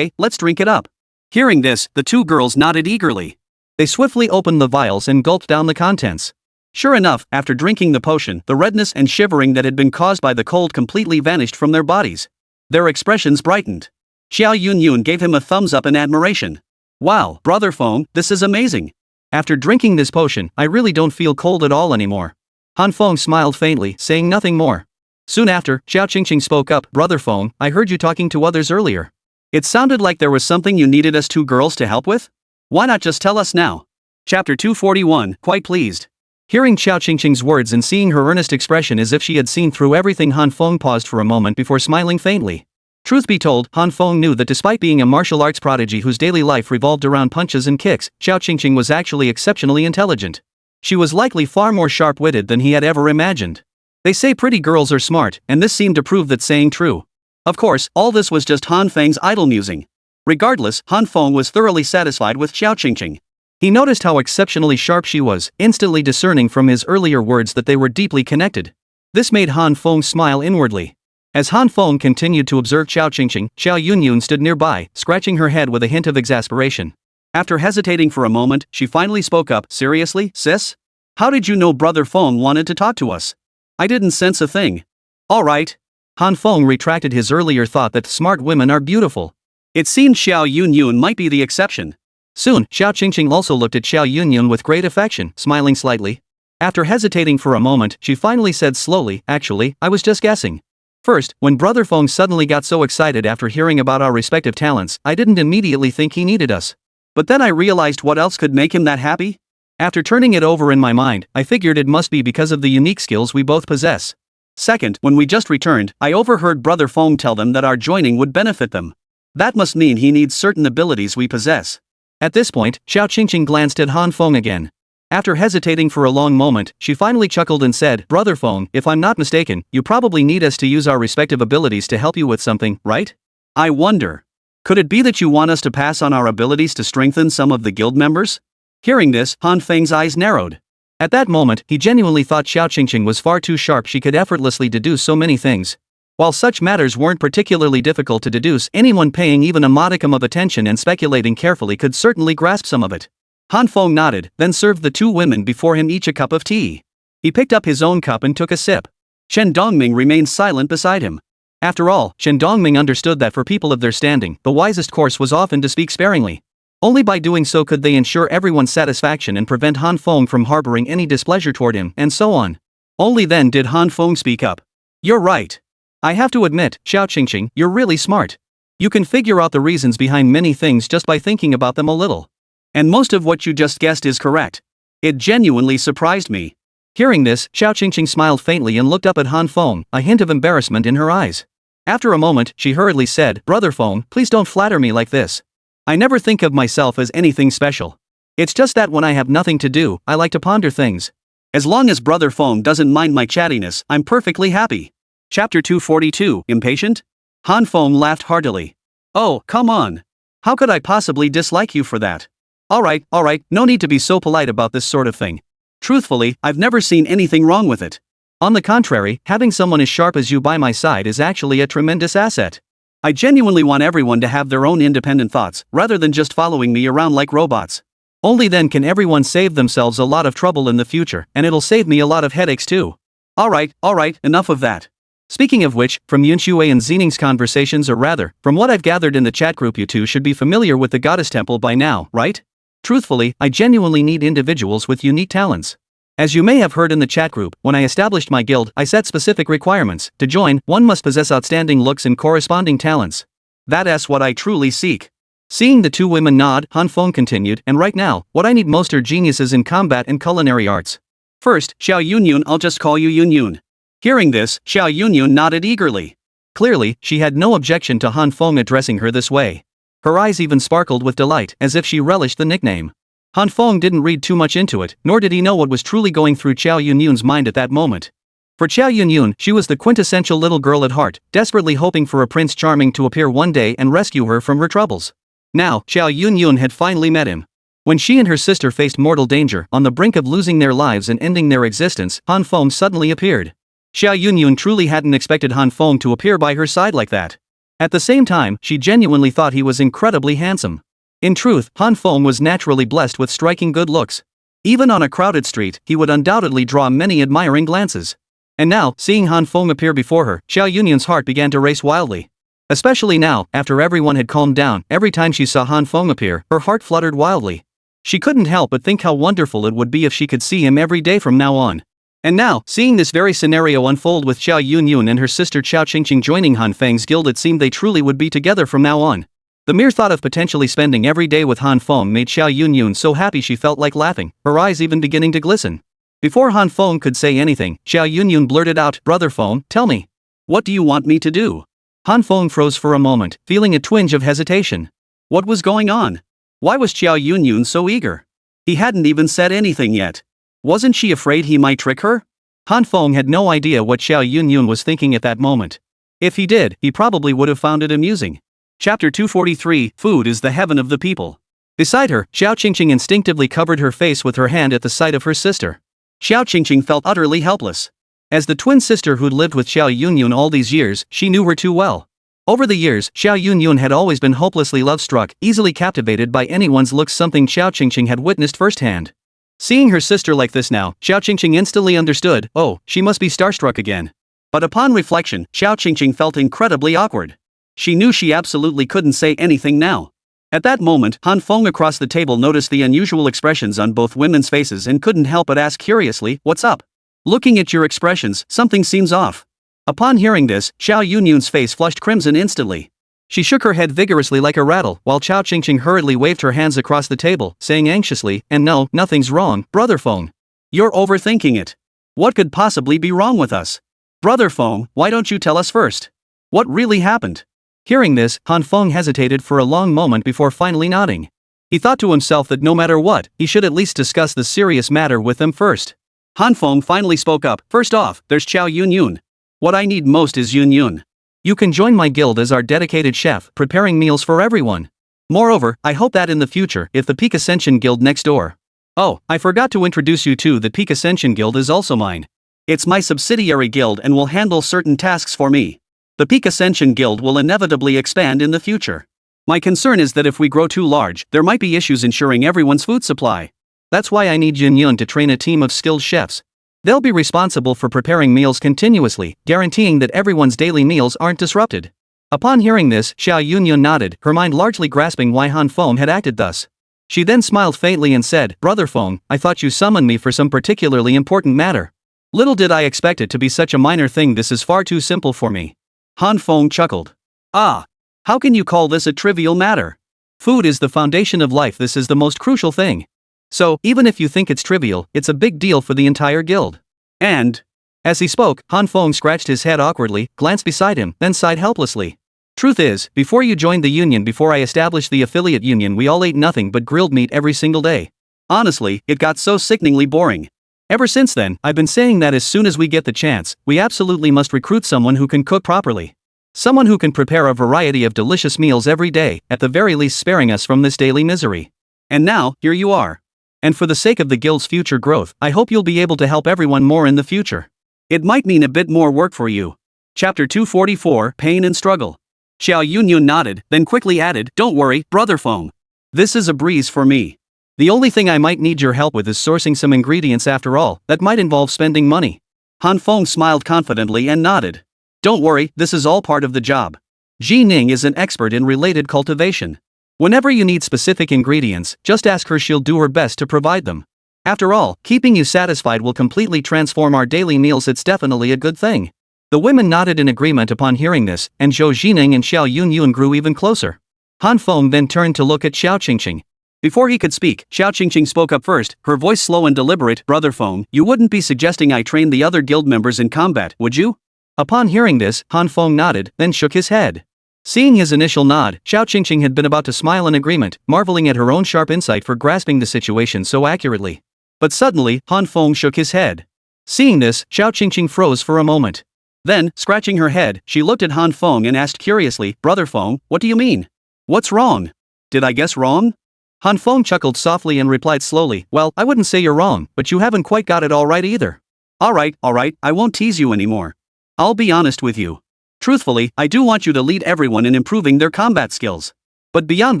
let's drink it up." Hearing this, the 2 girls nodded eagerly. They swiftly opened the vials and gulped down the contents. Sure enough, after drinking the potion, the redness and shivering that had been caused by the cold completely vanished from their bodies. Their expressions brightened. Xiao Yunyun gave him a thumbs up in admiration. "Wow, Brother Feng, this is amazing. After drinking this potion, I really don't feel cold at all anymore." Han Feng smiled faintly, saying nothing more. Soon after, Xiao Qingqing spoke up, "Brother Feng, I heard you talking to others earlier. It sounded like there was something you needed us 2 girls to help with? Why not just tell us now?" Chapter 241, quite pleased. Hearing Xiao Qingqing's words and seeing her earnest expression as if she had seen through everything, Han Feng paused for a moment before smiling faintly. Truth be told, Han Feng knew that despite being a martial arts prodigy whose daily life revolved around punches and kicks, Xiao Qingqing was actually exceptionally intelligent. She was likely far more sharp-witted than he had ever imagined. They say pretty girls are smart, and this seemed to prove that saying true. Of course, all this was just Han Feng's idle musing. Regardless, Han Feng was thoroughly satisfied with Xiao Qingqing. He noticed how exceptionally sharp she was, instantly discerning from his earlier words that they were deeply connected. This made Han Feng smile inwardly. As Han Feng continued to observe Xiao Qingqing, Xiao Yunyun stood nearby, scratching her head with a hint of exasperation. After hesitating for a moment, she finally spoke up, "Seriously, sis? How did you know Brother Feng wanted to talk to us? I didn't sense a thing." "Alright." Han Feng retracted his earlier thought that smart women are beautiful. It seemed Xiao Yunyun might be the exception. Soon, Xiao Qingqing also looked at Xiao Yunyun with great affection, smiling slightly. After hesitating for a moment, she finally said slowly, "Actually, I was just guessing. First, when Brother Feng suddenly got so excited after hearing about our respective talents, I didn't immediately think he needed us. But then I realized what else could make him that happy? After turning it over in my mind, I figured it must be because of the unique skills we both possess. Second, when we just returned, I overheard Brother Feng tell them that our joining would benefit them. That must mean he needs certain abilities we possess." At this point, Xiao Qingqing glanced at Han Feng again. After hesitating for a long moment, she finally chuckled and said, "Brother Feng, if I'm not mistaken, you probably need us to use our respective abilities to help you with something, right?" "I wonder. Could it be that you want us to pass on our abilities to strengthen some of the guild members?" Hearing this, Han Feng's eyes narrowed. At that moment, he genuinely thought Xiao Qingqing was far too sharp. She could effortlessly deduce so many things. While such matters weren't particularly difficult to deduce, anyone paying even a modicum of attention and speculating carefully could certainly grasp some of it. Han Feng nodded, then served the 2 women before him each a cup of tea. He picked up his own cup and took a sip. Shen Dongming remained silent beside him. After all, Shen Dongming understood that for people of their standing, the wisest course was often to speak sparingly. Only by doing so could they ensure everyone's satisfaction and prevent Han Feng from harboring any displeasure toward him, and so on. Only then did Han Feng speak up. "You're right. I have to admit, Xiao Qingqing, you're really smart. You can figure out the reasons behind many things just by thinking about them a little. And most of what you just guessed is correct. It genuinely surprised me." Hearing this, Xiao Qingqing smiled faintly and looked up at Han Feng, a hint of embarrassment in her eyes. After a moment, she hurriedly said, "Brother Feng, please don't flatter me like this. I never think of myself as anything special. It's just that when I have nothing to do, I like to ponder things. As long as Brother Feng doesn't mind my chattiness, I'm perfectly happy." Chapter 242, Impatient? Han Feng laughed heartily. "Oh, come on. How could I possibly dislike you for that? Alright, no need to be so polite about this sort of thing. Truthfully, I've never seen anything wrong with it. On the contrary, having someone as sharp as you by my side is actually a tremendous asset. I genuinely want everyone to have their own independent thoughts, rather than just following me around like robots. Only then can everyone save themselves a lot of trouble in the future, and it'll save me a lot of headaches too. Alright, enough of that. Speaking of which, from Yunshui and Xining's conversations, or rather, from what I've gathered in the chat group, you two should be familiar with the goddess temple by now, right? Truthfully, I genuinely need individuals with unique talents. As you may have heard in the chat group, when I established my guild, I set specific requirements. To join, one must possess outstanding looks and corresponding talents. That's what I truly seek. Seeing the two women nod, Han Feng continued, and right now, what I need most are geniuses in combat and culinary arts. First, Xiao Yunyun, I'll just call you Yunyun. Hearing this, Xiao Yunyun nodded eagerly. Clearly, she had no objection to Han Feng addressing her this way. Her eyes even sparkled with delight, as if she relished the nickname. Han Feng didn't read too much into it, nor did he know what was truly going through Xiao Yunyun's mind at that moment. For Xiao Yunyun, she was the quintessential little girl at heart, desperately hoping for a Prince Charming to appear one day and rescue her from her troubles. Now, Xiao Yunyun had finally met him. When she and her sister faced mortal danger, on the brink of losing their lives and ending their existence, Han Feng suddenly appeared. Xiao Yunyun truly hadn't expected Han Feng to appear by her side like that. At the same time, she genuinely thought he was incredibly handsome. In truth, Han Feng was naturally blessed with striking good looks. Even on a crowded street, he would undoubtedly draw many admiring glances. And now, seeing Han Feng appear before her, Xiao Yunyun's heart began to race wildly. Especially now, after everyone had calmed down, every time she saw Han Feng appear, her heart fluttered wildly. She couldn't help but think how wonderful it would be if she could see him every day from now on. And now, seeing this very scenario unfold with Xiao Yunyun and her sister Xiao Qingqing joining Han Feng's guild, it seemed they truly would be together from now on. The mere thought of potentially spending every day with Han Feng made Xiao Yunyun so happy she felt like laughing, her eyes even beginning to glisten. Before Han Feng could say anything, Xiao Yunyun blurted out, "Brother Feng, tell me. What do you want me to do?" Han Feng froze for a moment, feeling a twinge of hesitation. What was going on? Why was Xiao Yunyun so eager? He hadn't even said anything yet. Wasn't she afraid he might trick her? Han Feng had no idea what Xiao Yunyun was thinking at that moment. If he did, he probably would have found it amusing. Chapter 243, Food is the Heaven of the People. Beside her, Xiao Qingqing instinctively covered her face with her hand at the sight of her sister. Xiao Qingqing felt utterly helpless. As the twin sister who'd lived with Xiao Yunyun all these years, she knew her too well. Over the years, Xiao Yunyun had always been hopelessly love-struck, easily captivated by anyone's looks, something Xiao Qingqing had witnessed firsthand. Seeing her sister like this now, Xiao Qingqing instantly understood, oh, she must be starstruck again. But upon reflection, Xiao Qingqing felt incredibly awkward. She knew she absolutely couldn't say anything now. At that moment, Han Feng across the table noticed the unusual expressions on both women's faces and couldn't help but ask curiously, "What's up? Looking at your expressions, something seems off." Upon hearing this, Xiao Yunyun's face flushed crimson instantly. She shook her head vigorously like a rattle, while Xiao Qingqing hurriedly waved her hands across the table, saying anxiously, "And no, nothing's wrong, Brother Feng. You're overthinking it. What could possibly be wrong with us? Brother Feng, why don't you tell us first? What really happened?" Hearing this, Han Feng hesitated for a long moment before finally nodding. He thought to himself that no matter what, he should at least discuss the serious matter with them first. Han Feng finally spoke up, "First off, there's Xiao Yunyun. What I need most is Yunyun. You can join my guild as our dedicated chef, preparing meals for everyone. Moreover, I hope that in the future, if the Peak Ascension Guild next door. Oh, I forgot to introduce you to the Peak Ascension Guild is also mine. It's my subsidiary guild and will handle certain tasks for me. The Peak Ascension Guild will inevitably expand in the future. My concern is that if we grow too large, there might be issues ensuring everyone's food supply. That's why I need Yunyun to train a team of skilled chefs. They'll be responsible for preparing meals continuously, guaranteeing that everyone's daily meals aren't disrupted." Upon hearing this, Xiao Yunyun nodded, her mind largely grasping why Han Feng had acted thus. She then smiled faintly and said, "Brother Feng, I thought you summoned me for some particularly important matter. Little did I expect it to be such a minor thing. This is far too simple for me." Han Feng chuckled. "Ah, how can you call this a trivial matter? Food is the foundation of life. This is the most crucial thing. So, even if you think it's trivial, it's a big deal for the entire guild." And, as he spoke, Han Feng scratched his head awkwardly, glanced beside him, then sighed helplessly. "Truth is, before you joined the union, before I established the affiliate union, we all ate nothing but grilled meat every single day. Honestly, it got so sickeningly boring. Ever since then, I've been saying that as soon as we get the chance, we absolutely must recruit someone who can cook properly. Someone who can prepare a variety of delicious meals every day, at the very least sparing us from this daily misery. And now, here you are. And for the sake of the guild's future growth, I hope you'll be able to help everyone more in the future." It might mean a bit more work for you. Chapter 244, Pain and Struggle. Xiao Yunyun nodded, then quickly added, "Don't worry, brother Feng. This is a breeze for me. The only thing I might need your help with is sourcing some ingredients after all, that might involve spending money." Han Feng smiled confidently and nodded. "Don't worry, this is all part of the job. Ji Ning is an expert in related cultivation. Whenever you need specific ingredients, just ask her, she'll do her best to provide them. After all, keeping you satisfied will completely transform our daily meals, it's definitely a good thing." The women nodded in agreement upon hearing this, and Zhou Jining and Xiao Yunyun grew even closer. Han Feng then turned to look at Xiao Qingqing. Before he could speak, Xiao Qingqing spoke up first, her voice slow and deliberate. "Brother Feng, you wouldn't be suggesting I train the other guild members in combat, would you?" Upon hearing this, Han Feng nodded, then shook his head. Seeing his initial nod, Xiao Qingqing had been about to smile in agreement, marveling at her own sharp insight for grasping the situation so accurately. But suddenly, Han Feng shook his head. Seeing this, Xiao Qingqing froze for a moment. Then, scratching her head, she looked at Han Feng and asked curiously, "Brother Feng, what do you mean? What's wrong? Did I guess wrong?" Han Feng chuckled softly and replied slowly, "Well, I wouldn't say you're wrong, but you haven't quite got it all right either." Alright, I won't tease you anymore. I'll be honest with you. Truthfully, I do want you to lead everyone in improving their combat skills. But beyond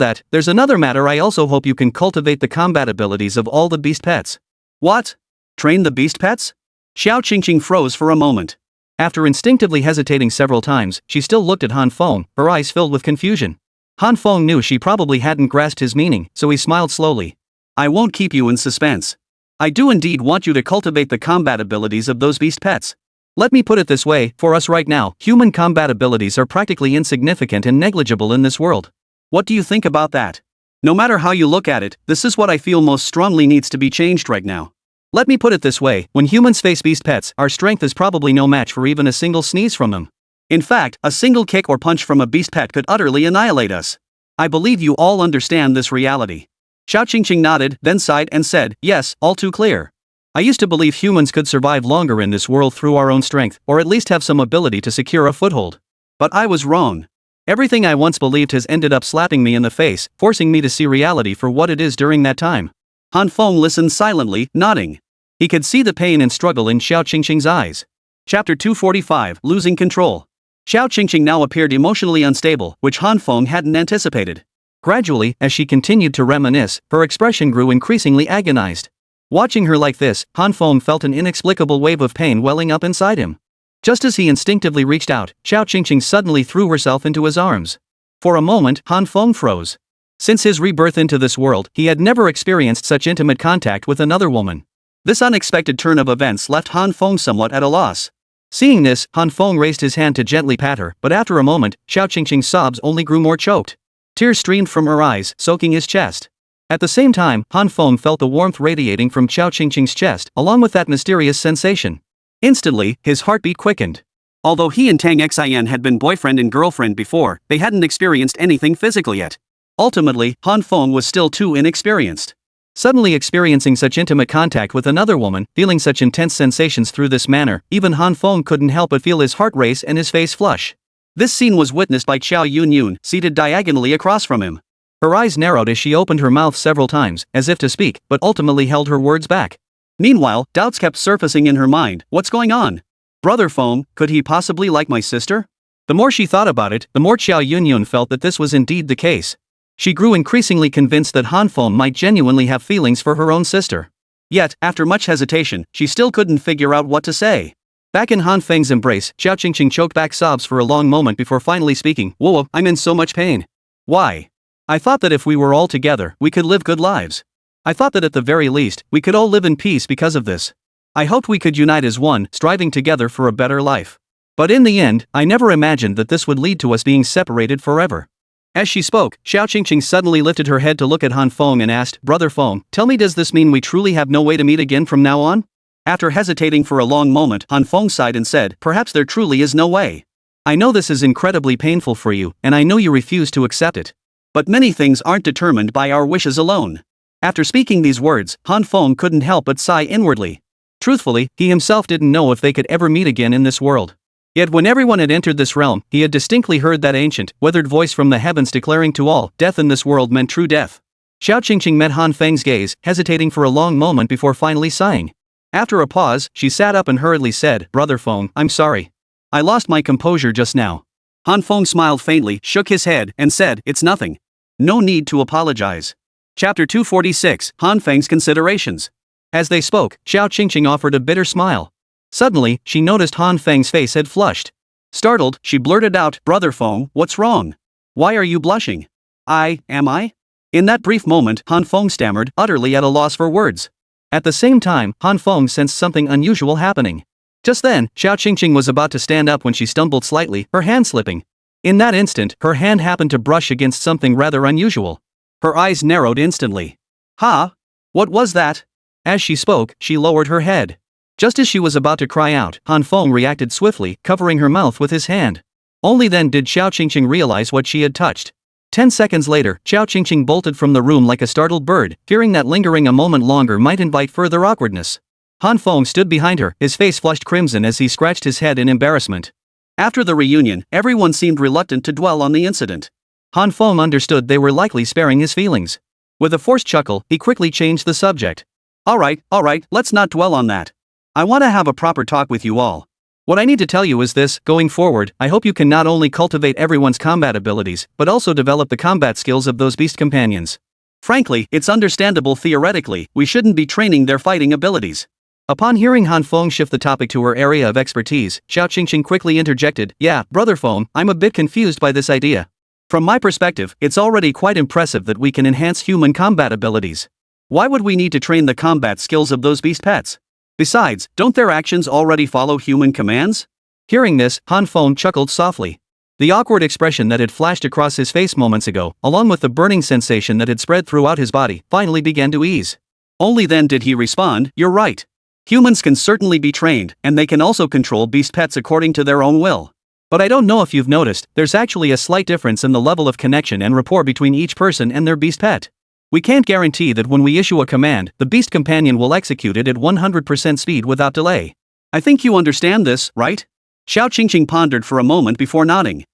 that, there's another matter. I also hope you can cultivate the combat abilities of all the beast pets." "What? Train the beast pets?" Xiao Qingqing froze for a moment. After instinctively hesitating several times, she still looked at Han Feng, her eyes filled with confusion. Han Feng knew she probably hadn't grasped his meaning, so he smiled slowly. "I won't keep you in suspense. I do indeed want you to cultivate the combat abilities of those beast pets. Let me put it this way, for us right now, human combat abilities are practically insignificant and negligible in this world. What do you think about that? No matter how you look at it, this is what I feel most strongly needs to be changed right now. Let me put it this way, when humans face beast pets, our strength is probably no match for even a single sneeze from them. In fact, a single kick or punch from a beast pet could utterly annihilate us. I believe you all understand this reality." Xiao Qingqing nodded, then sighed and said, "Yes, all too clear. I used to believe humans could survive longer in this world through our own strength, or at least have some ability to secure a foothold. But I was wrong. Everything I once believed has ended up slapping me in the face, forcing me to see reality for what it is during that time." Han Feng listened silently, nodding. He could see the pain and struggle in Xiao Qingqing's eyes. Chapter 245, Losing Control. Xiao Qingqing now appeared emotionally unstable, which Han Feng hadn't anticipated. Gradually, as she continued to reminisce, her expression grew increasingly agonized. Watching her like this, Han Feng felt an inexplicable wave of pain welling up inside him. Just as he instinctively reached out, Xiao Qingqing suddenly threw herself into his arms. For a moment, Han Feng froze. Since his rebirth into this world, he had never experienced such intimate contact with another woman. This unexpected turn of events left Han Feng somewhat at a loss. Seeing this, Han Feng raised his hand to gently pat her, but after a moment, Xiao Qingqing's sobs only grew more choked. Tears streamed from her eyes, soaking his chest. At the same time, Han Feng felt the warmth radiating from Xiao Qingqing's chest, along with that mysterious sensation. Instantly, his heartbeat quickened. Although he and Tang Xian had been boyfriend and girlfriend before, they hadn't experienced anything physical yet. Ultimately, Han Feng was still too inexperienced. Suddenly experiencing such intimate contact with another woman, feeling such intense sensations through this manner, even Han Feng couldn't help but feel his heart race and his face flush. This scene was witnessed by Xiao Yunyun, seated diagonally across from him. Her eyes narrowed as she opened her mouth several times, as if to speak, but ultimately held her words back. Meanwhile, doubts kept surfacing in her mind. What's going on? Brother Feng, could he possibly like my sister? The more she thought about it, the more Xiao Yunyun felt that this was indeed the case. She grew increasingly convinced that Han Feng might genuinely have feelings for her own sister. Yet, after much hesitation, she still couldn't figure out what to say. Back in Han Feng's embrace, Xiao Qingqing choked back sobs for a long moment before finally speaking. "Whoa, I'm in so much pain. Why? I thought that if we were all together, we could live good lives. I thought that at the very least, we could all live in peace because of this. I hoped we could unite as one, striving together for a better life. But in the end, I never imagined that this would lead to us being separated forever." As she spoke, Xiao Qingqing suddenly lifted her head to look at Han Feng and asked, "Brother Feng, tell me, does this mean we truly have no way to meet again from now on?" After hesitating for a long moment, Han Feng sighed and said, "Perhaps there truly is no way. I know this is incredibly painful for you, and I know you refuse to accept it. But many things aren't determined by our wishes alone." After speaking these words, Han Feng couldn't help but sigh inwardly. Truthfully, he himself didn't know if they could ever meet again in this world. Yet when everyone had entered this realm, he had distinctly heard that ancient, weathered voice from the heavens declaring to all, death in this world meant true death. Xiao Qingqing met Han Feng's gaze, hesitating for a long moment before finally sighing. After a pause, she sat up and hurriedly said, "Brother Feng, I'm sorry. I lost my composure just now. Han Feng smiled faintly, shook his head, and said, "It's nothing. No need to apologize." Chapter 246, Han Feng's Considerations. As they spoke, Xiao Qingqing offered a bitter smile. Suddenly, she noticed Han Feng's face had flushed. Startled, she blurted out, "Brother Feng, what's wrong? Why are you blushing?" Am I? In that brief moment, Han Feng stammered, utterly at a loss for words. At the same time, Han Feng sensed something unusual happening. Just then, Xiao Qingqing was about to stand up when she stumbled slightly, her hand slipping. In that instant, her hand happened to brush against something rather unusual. Her eyes narrowed instantly. "Ha? What was that?" As she spoke, she lowered her head. Just as she was about to cry out, Han Feng reacted swiftly, covering her mouth with his hand. Only then did Xiao Qingqing realize what she had touched. 10 seconds later, Xiao Qingqing bolted from the room like a startled bird, fearing that lingering a moment longer might invite further awkwardness. Han Feng stood behind her, his face flushed crimson as he scratched his head in embarrassment. After the reunion, everyone seemed reluctant to dwell on the incident. Han Feng understood they were likely sparing his feelings. With a forced chuckle, he quickly changed the subject. All right, let's not dwell on that. I want to have a proper talk with you all. What I need to tell you is this: going forward, I hope you can not only cultivate everyone's combat abilities, but also develop the combat skills of those beast companions. Frankly, it's understandable theoretically, we shouldn't be training their fighting abilities. Upon hearing Han Feng shift the topic to her area of expertise, Xiao Qingqing quickly interjected, "Yeah, Brother Feng, I'm a bit confused by this idea. From my perspective, it's already quite impressive that we can enhance human combat abilities. Why would we need to train the combat skills of those beast pets? Besides, don't their actions already follow human commands?" Hearing this, Han Feng chuckled softly. The awkward expression that had flashed across his face moments ago, along with the burning sensation that had spread throughout his body, finally began to ease. Only then did he respond, "You're right. Humans can certainly be trained, and they can also control beast pets according to their own will. But I don't know if you've noticed, there's actually a slight difference in the level of connection and rapport between each person and their beast pet. We can't guarantee that when we issue a command, the beast companion will execute it at 100% speed without delay. I think you understand this, right?" Xiao Qingqing pondered for a moment before nodding.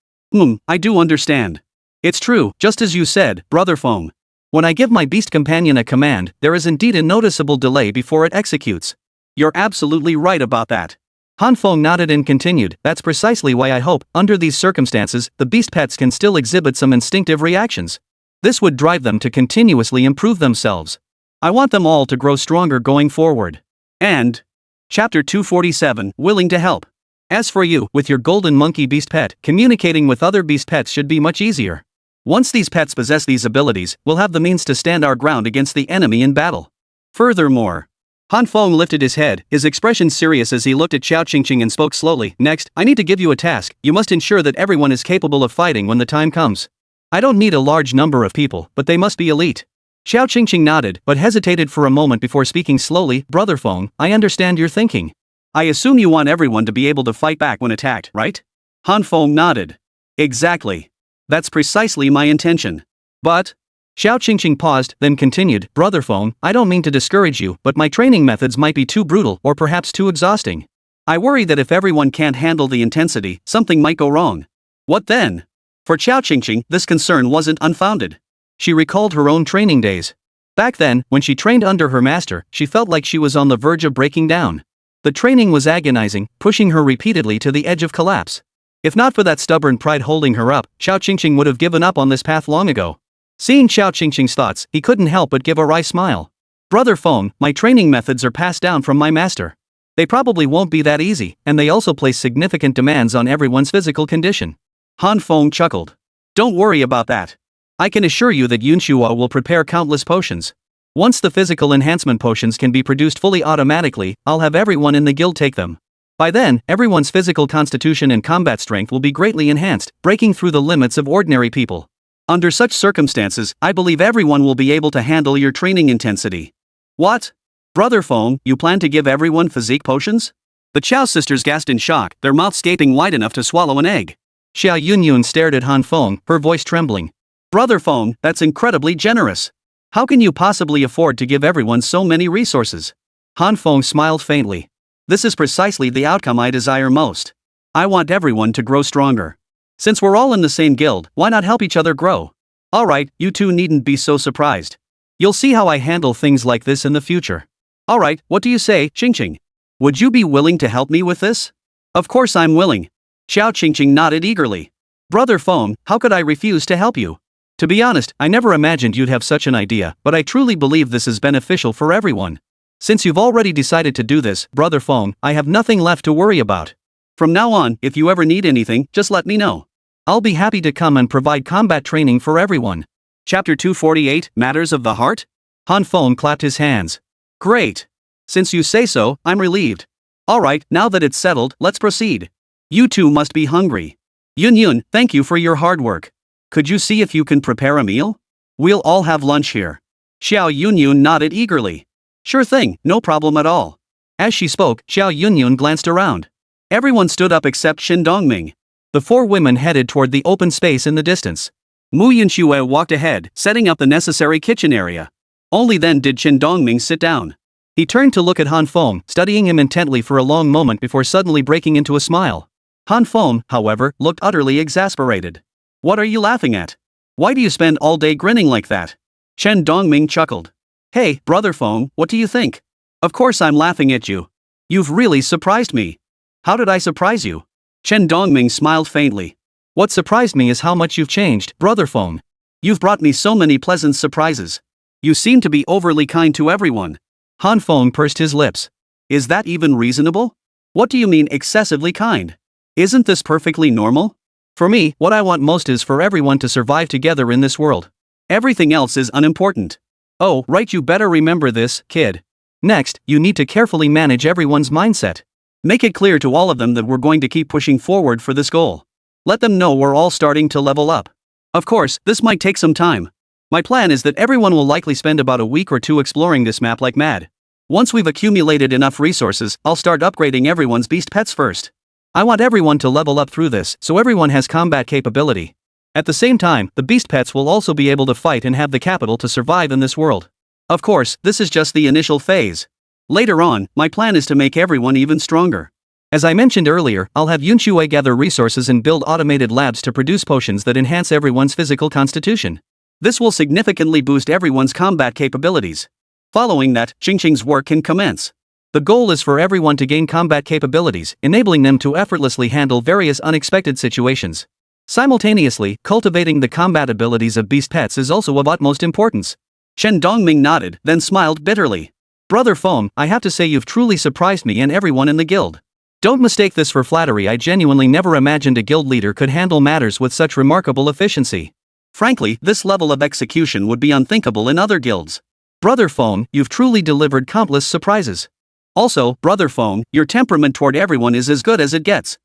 I do understand. It's true, just as you said, Brother Feng. When I give my beast companion a command, there is indeed a noticeable delay before it executes. You're absolutely right about that. Han Feng nodded and continued, "That's precisely why I hope, under these circumstances, the beast pets can still exhibit some instinctive reactions. This would drive them to continuously improve themselves. I want them all to grow stronger going forward." And Chapter 247, Willing to Help. As for you, with your golden monkey beast pet, communicating with other beast pets should be much easier. Once these pets possess these abilities, we'll have the means to stand our ground against the enemy in battle. Furthermore, Han Feng lifted his head, his expression serious as he looked at Xiao Qingqing and spoke slowly. "Next, I need to give you a task. You must ensure that everyone is capable of fighting when the time comes. I don't need a large number of people, but they must be elite." Xiao Qingqing nodded, but hesitated for a moment before speaking slowly. "Brother Feng, I understand your thinking. I assume you want everyone to be able to fight back when attacked, right?" Han Feng nodded. "Exactly. That's precisely my intention. But..." Xiao Qingqing paused, then continued, "Brother Feng, I don't mean to discourage you, but my training methods might be too brutal or perhaps too exhausting. I worry that if everyone can't handle the intensity, something might go wrong." "What then?" For Xiao Qingqing, this concern wasn't unfounded. She recalled her own training days. Back then, when she trained under her master, she felt like she was on the verge of breaking down. The training was agonizing, pushing her repeatedly to the edge of collapse. If not for that stubborn pride holding her up, Xiao Qingqing would have given up on this path long ago. Seeing Xiao Qingqing's thoughts, he couldn't help but give a wry smile. "Brother Feng, my training methods are passed down from my master. They probably won't be that easy, and they also place significant demands on everyone's physical condition." Han Feng chuckled. "Don't worry about that. I can assure you that Yunxua will prepare countless potions. Once the physical enhancement potions can be produced fully automatically, I'll have everyone in the guild take them. By then, everyone's physical constitution and combat strength will be greatly enhanced, breaking through the limits of ordinary people. Under such circumstances, I believe everyone will be able to handle your training intensity." "What? Brother Feng, you plan to give everyone physique potions?" The Chao sisters gasped in shock, their mouths gaping wide enough to swallow an egg. Xia Yunyun stared at Han Feng, her voice trembling. "Brother Feng, that's incredibly generous. How can you possibly afford to give everyone so many resources?" Han Feng smiled faintly. "This is precisely the outcome I desire most. I want everyone to grow stronger. Since we're all in the same guild, why not help each other grow? Alright, you two needn't be so surprised. You'll see how I handle things like this in the future. Alright, what do you say, Qingqing? Would you be willing to help me with this?" "Of course I'm willing." Xiao Qingqing nodded eagerly. Brother Phone, how could I refuse to help you? To be honest, I never imagined you'd have such an idea, but I truly believe this is beneficial for everyone. Since you've already decided to do this, Brother Phone, I have nothing left to worry about. From now on, if you ever need anything, just let me know. I'll be happy to come and provide combat training for everyone. Chapter 248, Matters of the Heart? Han Phone clapped his hands. Great. Since you say so, I'm relieved. Alright, now that it's settled, let's proceed. You two must be hungry. Yun, thank you for your hard work. Could you see if you can prepare a meal? We'll all have lunch here. Xiao Yun nodded eagerly. Sure thing, no problem at all. As she spoke, Xiao Yun glanced around. Everyone stood up except Shin Dongming. The four women headed toward the open space in the distance. Mu Yinxue walked ahead, setting up the necessary kitchen area. Only then did Shin Dongming sit down. He turned to look at Han Feng, studying him intently for a long moment before suddenly breaking into a smile. Han Feng, however, looked utterly exasperated. What are you laughing at? Why do you spend all day grinning like that? Shen Dongming chuckled. Hey, Brother Feng, what do you think? Of course I'm laughing at you. You've really surprised me. How did I surprise you? Shen Dongming smiled faintly. What surprised me is how much you've changed, Brother Feng. You've brought me so many pleasant surprises. You seem to be overly kind to everyone. Han Feng pursed his lips. Is that even reasonable? What do you mean excessively kind? Isn't this perfectly normal? For me, what I want most is for everyone to survive together in this world. Everything else is unimportant. Oh, right, you better remember this, kid. Next, you need to carefully manage everyone's mindset. Make it clear to all of them that we're going to keep pushing forward for this goal. Let them know we're all starting to level up. Of course, this might take some time. My plan is that everyone will likely spend about a week or two exploring this map like mad. Once we've accumulated enough resources, I'll start upgrading everyone's beast pets first. I want everyone to level up through this so everyone has combat capability. At the same time, the beast pets will also be able to fight and have the capital to survive in this world. Of course, this is just the initial phase. Later on, my plan is to make everyone even stronger. As I mentioned earlier, I'll have Yunxue gather resources and build automated labs to produce potions that enhance everyone's physical constitution. This will significantly boost everyone's combat capabilities. Following that, Xingqing's work can commence. The goal is for everyone to gain combat capabilities, enabling them to effortlessly handle various unexpected situations. Simultaneously, cultivating the combat abilities of beast pets is also of utmost importance. Shen Dongming nodded, then smiled bitterly. Brother Feng, I have to say you've truly surprised me and everyone in the guild. Don't mistake this for flattery. I genuinely never imagined a guild leader could handle matters with such remarkable efficiency. Frankly, this level of execution would be unthinkable in other guilds. Brother Feng, you've truly delivered countless surprises. Also, Brother Feng, your temperament toward everyone is as good as it gets.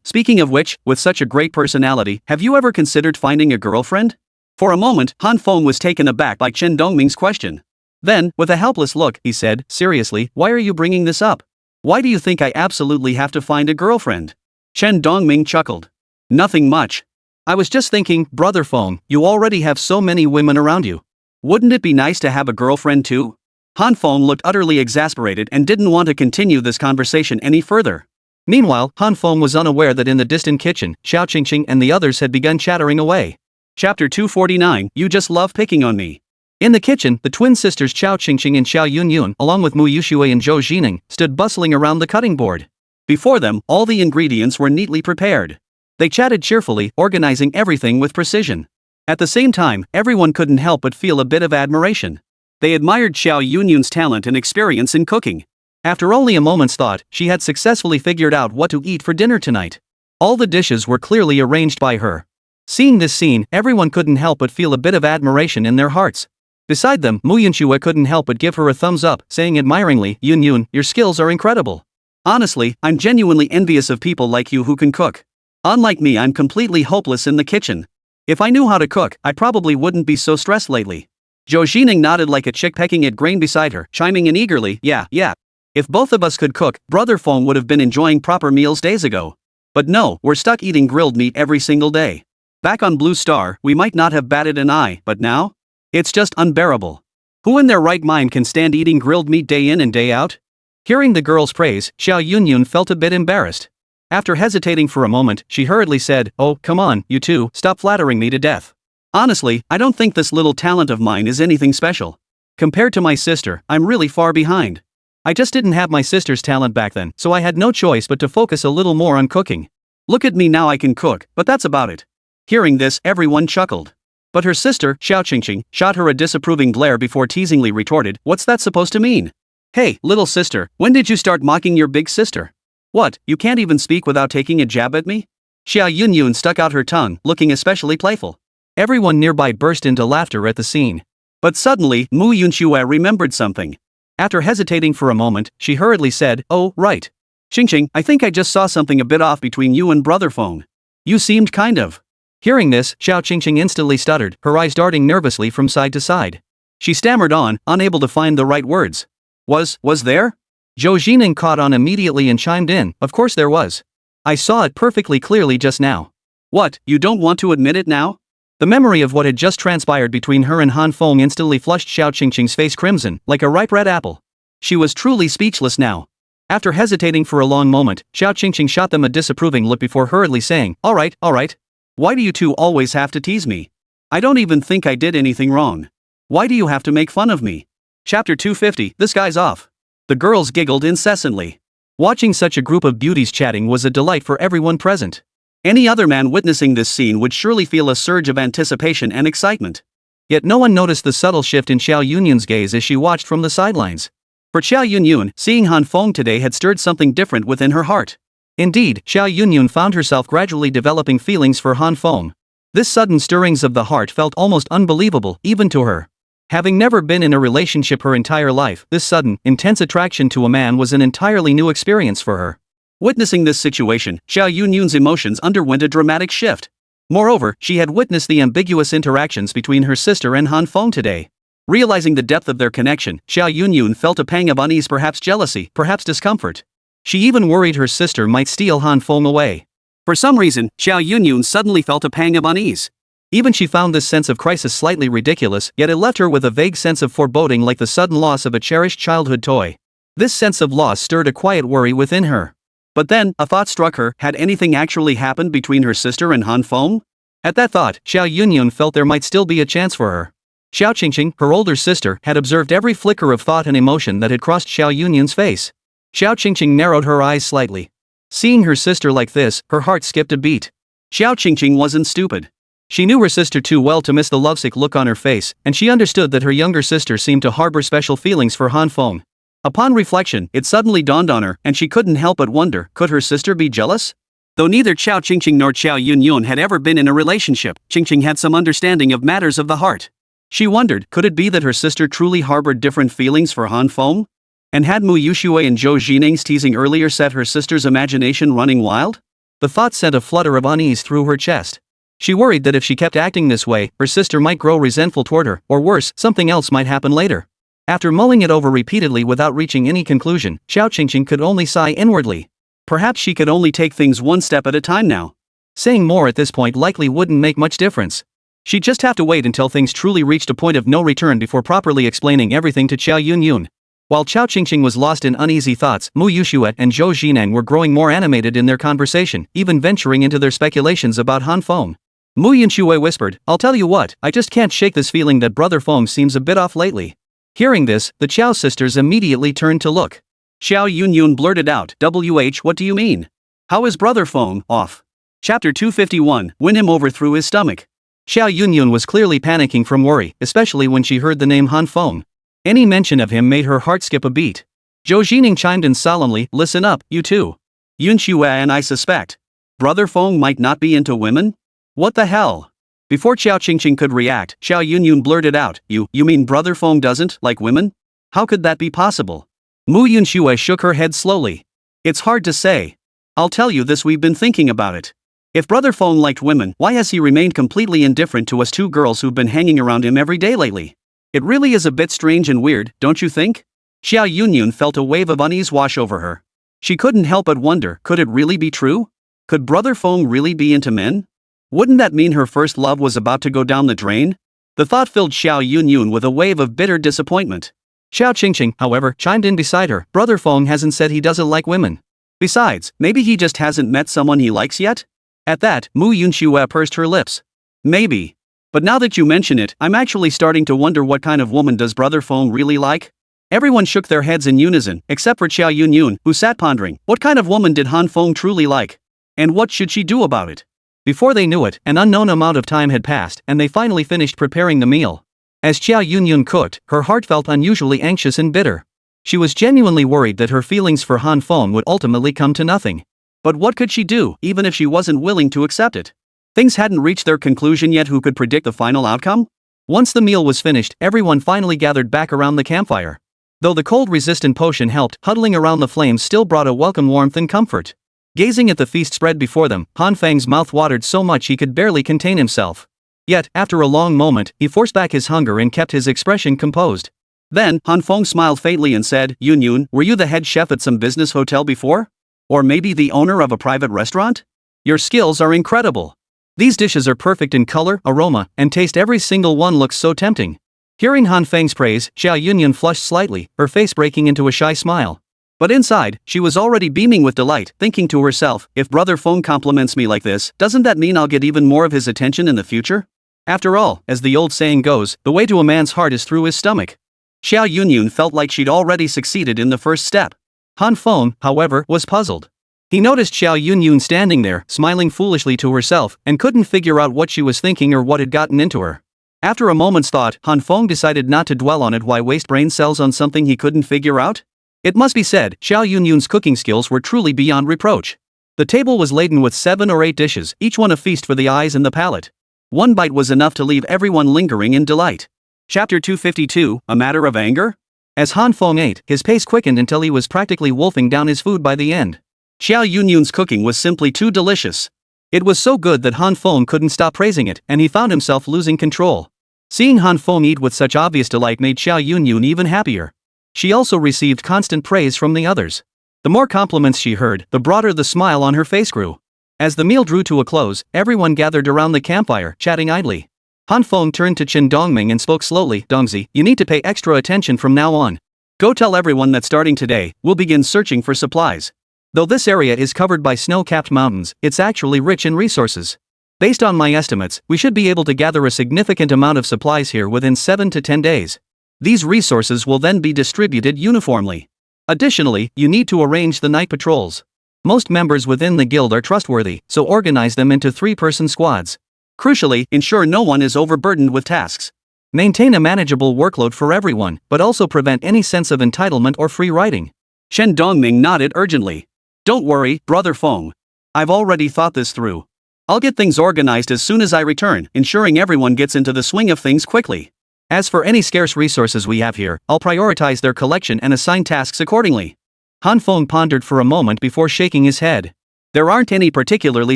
Speaking of which, with such a great personality, have you ever considered finding a girlfriend? For a moment, Han Feng was taken aback by Chen Dongming's question. Then, with a helpless look, he said, seriously, why are you bringing this up? Why do you think I absolutely have to find a girlfriend? Chen Dongming chuckled. Nothing much. I was just thinking, Brother Feng, you already have so many women around you. Wouldn't it be nice to have a girlfriend too? Han Feng looked utterly exasperated and didn't want to continue this conversation any further. Meanwhile, Han Feng was unaware that in the distant kitchen, Xiao Qingqing and the others had begun chattering away. Chapter 249, You Just Love Picking on Me. In the kitchen, the twin sisters Xiao Qingqing and Xiao Yun, along with Mu Yushui and Zhou Jining, stood bustling around the cutting board. Before them, all the ingredients were neatly prepared. They chatted cheerfully, organizing everything with precision. At the same time, everyone couldn't help but feel a bit of admiration. They admired Xiao Yun's talent and experience in cooking. After only a moment's thought, she had successfully figured out what to eat for dinner tonight. All the dishes were clearly arranged by her. Seeing this scene, everyone couldn't help but feel a bit of admiration in their hearts. Beside them, Mu Yunxue couldn't help but give her a thumbs up, saying admiringly, Yun, your skills are incredible. Honestly, I'm genuinely envious of people like you who can cook. Unlike me, I'm completely hopeless in the kitchen. If I knew how to cook, I probably wouldn't be so stressed lately. Zhou Jining nodded like a chick pecking at grain beside her, chiming in eagerly, yeah. If both of us could cook, Brother Feng would have been enjoying proper meals days ago. But no, we're stuck eating grilled meat every single day. Back on Blue Star, we might not have batted an eye, but now? It's just unbearable. Who in their right mind can stand eating grilled meat day in and day out? Hearing the girl's praise, Xiao Yun felt a bit embarrassed. After hesitating for a moment, she hurriedly said, oh, come on, you two, stop flattering me to death. Honestly, I don't think this little talent of mine is anything special. Compared to my sister, I'm really far behind. I just didn't have my sister's talent back then, so I had no choice but to focus a little more on cooking. Look at me now, I can cook, but that's about it. Hearing this, everyone chuckled. But her sister, Xiao Qingqing, shot her a disapproving glare before teasingly retorted, "What's that supposed to mean? Hey, little sister, when did you start mocking your big sister? What, you can't even speak without taking a jab at me?" Xiao Yunyun stuck out her tongue, looking especially playful. Everyone nearby burst into laughter at the scene. But suddenly, Mu Yunxue remembered something. After hesitating for a moment, she hurriedly said, "Oh, right. Qingqing, I think I just saw something a bit off between you and Brother Feng. You seemed kind of..." Hearing this, Xiao Qingqing instantly stuttered, her eyes darting nervously from side to side. She stammered on, unable to find the right words. Was there? Zhou Jining caught on immediately and chimed in, "Of course there was. I saw it perfectly clearly just now." "What, you don't want to admit it now?" The memory of what had just transpired between her and Han Feng instantly flushed Xiao Qingqing's face crimson, like a ripe red apple. She was truly speechless now. After hesitating for a long moment, Xiao Qingqing shot them a disapproving look before hurriedly saying, all right. Why do you two always have to tease me? I don't even think I did anything wrong. Why do you have to make fun of me?" Chapter 250, This Guy's Off. The girls giggled incessantly. Watching such a group of beauties chatting was a delight for everyone present. Any other man witnessing this scene would surely feel a surge of anticipation and excitement. Yet no one noticed the subtle shift in Xiao Yunyun's gaze as she watched from the sidelines. For Xiao Yunyun, seeing Han Feng today had stirred something different within her heart. Indeed, Xiao Yunyun found herself gradually developing feelings for Han Feng. This sudden stirrings of the heart felt almost unbelievable, even to her. Having never been in a relationship her entire life, this sudden, intense attraction to a man was an entirely new experience for her. Witnessing this situation, Xiao Yunyun's emotions underwent a dramatic shift. Moreover, she had witnessed the ambiguous interactions between her sister and Han Feng today. Realizing the depth of their connection, Xiao Yunyun felt a pang of unease, perhaps jealousy, perhaps discomfort. She even worried her sister might steal Han Feng away. For some reason, Xiao Yunyun suddenly felt a pang of unease. Even she found this sense of crisis slightly ridiculous, yet it left her with a vague sense of foreboding, like the sudden loss of a cherished childhood toy. This sense of loss stirred a quiet worry within her. But then, a thought struck her: had anything actually happened between her sister and Han Feng? At that thought, Xiao Yunyun felt there might still be a chance for her. Xiao Qingqing, her older sister, had observed every flicker of thought and emotion that had crossed Xiao Yunyun's face. Xiao Qingqing narrowed her eyes slightly. Seeing her sister like this, her heart skipped a beat. Xiao Qingqing wasn't stupid. She knew her sister too well to miss the lovesick look on her face, and she understood that her younger sister seemed to harbor special feelings for Han Feng. Upon reflection, it suddenly dawned on her, and she couldn't help but wonder, could her sister be jealous? Though neither Xiao Qingqing nor Xiao Yunyun had ever been in a relationship, Qingqing had some understanding of matters of the heart. She wondered, could it be that her sister truly harbored different feelings for Han Feng? And had Mu Yuxue and Zhou Jining's teasing earlier set her sister's imagination running wild? The thought sent a flutter of unease through her chest. She worried that if she kept acting this way, her sister might grow resentful toward her, or worse, something else might happen later. After mulling it over repeatedly without reaching any conclusion, Xiao Qingqing could only sigh inwardly. Perhaps she could only take things one step at a time now. Saying more at this point likely wouldn't make much difference. She'd just have to wait until things truly reached a point of no return before properly explaining everything to Xiao Yunyun. While Xiao Qingqing was lost in uneasy thoughts, Mu Yuxue and Zhou Jining were growing more animated in their conversation, even venturing into their speculations about Han Feng. Mu Yuxue whispered, "I'll tell you what, I just can't shake this feeling that Brother Feng seems a bit off lately." Hearing this, the Qiao sisters immediately turned to look. Xiao Yunyun blurted out, what do you mean? How is Brother Feng off? Chapter 251, Win him over through his stomach. Xiao Yunyun was clearly panicking from worry, especially when she heard the name Han Feng. Any mention of him made her heart skip a beat. Zhou Jining chimed in solemnly, "Listen up, you two. Yunxue and I suspect Brother Feng might not be into women? What the hell?" Before Xiao Qingqing could react, Xiao Yunyun blurted out, You mean Brother Feng doesn't like women? How could that be possible?" Mu Yunxue shook her head slowly. "It's hard to say. I'll tell you this, we've been thinking about it. If Brother Feng liked women, why has he remained completely indifferent to us two girls who've been hanging around him every day lately? It really is a bit strange and weird, don't you think?" Xiao Yunyun felt a wave of unease wash over her. She couldn't help but wonder, could it really be true? Could Brother Feng really be into men? Wouldn't that mean her first love was about to go down the drain? The thought filled Xiao Yunyun with a wave of bitter disappointment. Xiao Qingqing, however, chimed in beside her. "Brother Feng hasn't said he doesn't like women. Besides, maybe he just hasn't met someone he likes yet?" At that, Mu Yunxue pursed her lips. "Maybe. But now that you mention it, I'm actually starting to wonder, what kind of woman does Brother Feng really like?" Everyone shook their heads in unison, except for Xiao Yunyun, who sat pondering, what kind of woman did Han Feng truly like? And what should she do about it? Before they knew it, an unknown amount of time had passed and they finally finished preparing the meal. As Xiao Yunyun cooked, her heart felt unusually anxious and bitter. She was genuinely worried that her feelings for Han Feng would ultimately come to nothing. But what could she do, even if she wasn't willing to accept it? Things hadn't reached their conclusion yet. Who could predict the final outcome? Once the meal was finished, everyone finally gathered back around the campfire. Though the cold-resistant potion helped, huddling around the flames still brought a welcome warmth and comfort. Gazing at the feast spread before them, Han Feng's mouth watered so much he could barely contain himself. Yet, after a long moment, he forced back his hunger and kept his expression composed. Then, Han Feng smiled faintly and said, "Yunyun, were you the head chef at some business hotel before? Or maybe the owner of a private restaurant? Your skills are incredible. These dishes are perfect in color, aroma, and taste. Every single one looks so tempting." Hearing Han Feng's praise, Xiao Yunyun flushed slightly, her face breaking into a shy smile. But inside, she was already beaming with delight, thinking to herself, if Brother Feng compliments me like this, doesn't that mean I'll get even more of his attention in the future? After all, as the old saying goes, the way to a man's heart is through his stomach. Xiao Yunyun felt like she'd already succeeded in the first step. Han Feng, however, was puzzled. He noticed Xiao Yunyun standing there, smiling foolishly to herself, and couldn't figure out what she was thinking or what had gotten into her. After a moment's thought, Han Feng decided not to dwell on it. Why waste brain cells on something he couldn't figure out? It must be said, Xiao Yunyun's cooking skills were truly beyond reproach. The table was laden with 7 or 8 dishes, each one a feast for the eyes and the palate. One bite was enough to leave everyone lingering in delight. Chapter 252, A Matter of Anger? As Han Feng ate, his pace quickened until he was practically wolfing down his food by the end. Xiao Yunyun's cooking was simply too delicious. It was so good that Han Feng couldn't stop praising it, and he found himself losing control. Seeing Han Feng eat with such obvious delight made Xiao Yunyun even happier. She also received constant praise from the others. The more compliments she heard, the broader the smile on her face grew. As the meal drew to a close, everyone gathered around the campfire, chatting idly. Han Feng turned to Chen Dongming and spoke slowly, "Dongzi, you need to pay extra attention from now on. Go tell everyone that starting today, we'll begin searching for supplies. Though this area is covered by snow-capped mountains, it's actually rich in resources. Based on my estimates, we should be able to gather a significant amount of supplies here within 7 to 10 days. These resources will then be distributed uniformly. Additionally, you need to arrange the night patrols. Most members within the guild are trustworthy, so organize them into 3-person squads. Crucially, ensure no one is overburdened with tasks. Maintain a manageable workload for everyone, but also prevent any sense of entitlement or free riding." Chen Dongming nodded urgently. "Don't worry, Brother Feng. I've already thought this through. I'll get things organized as soon as I return, ensuring everyone gets into the swing of things quickly. As for any scarce resources we have here, I'll prioritize their collection and assign tasks accordingly." Han Feng pondered for a moment before shaking his head. "There aren't any particularly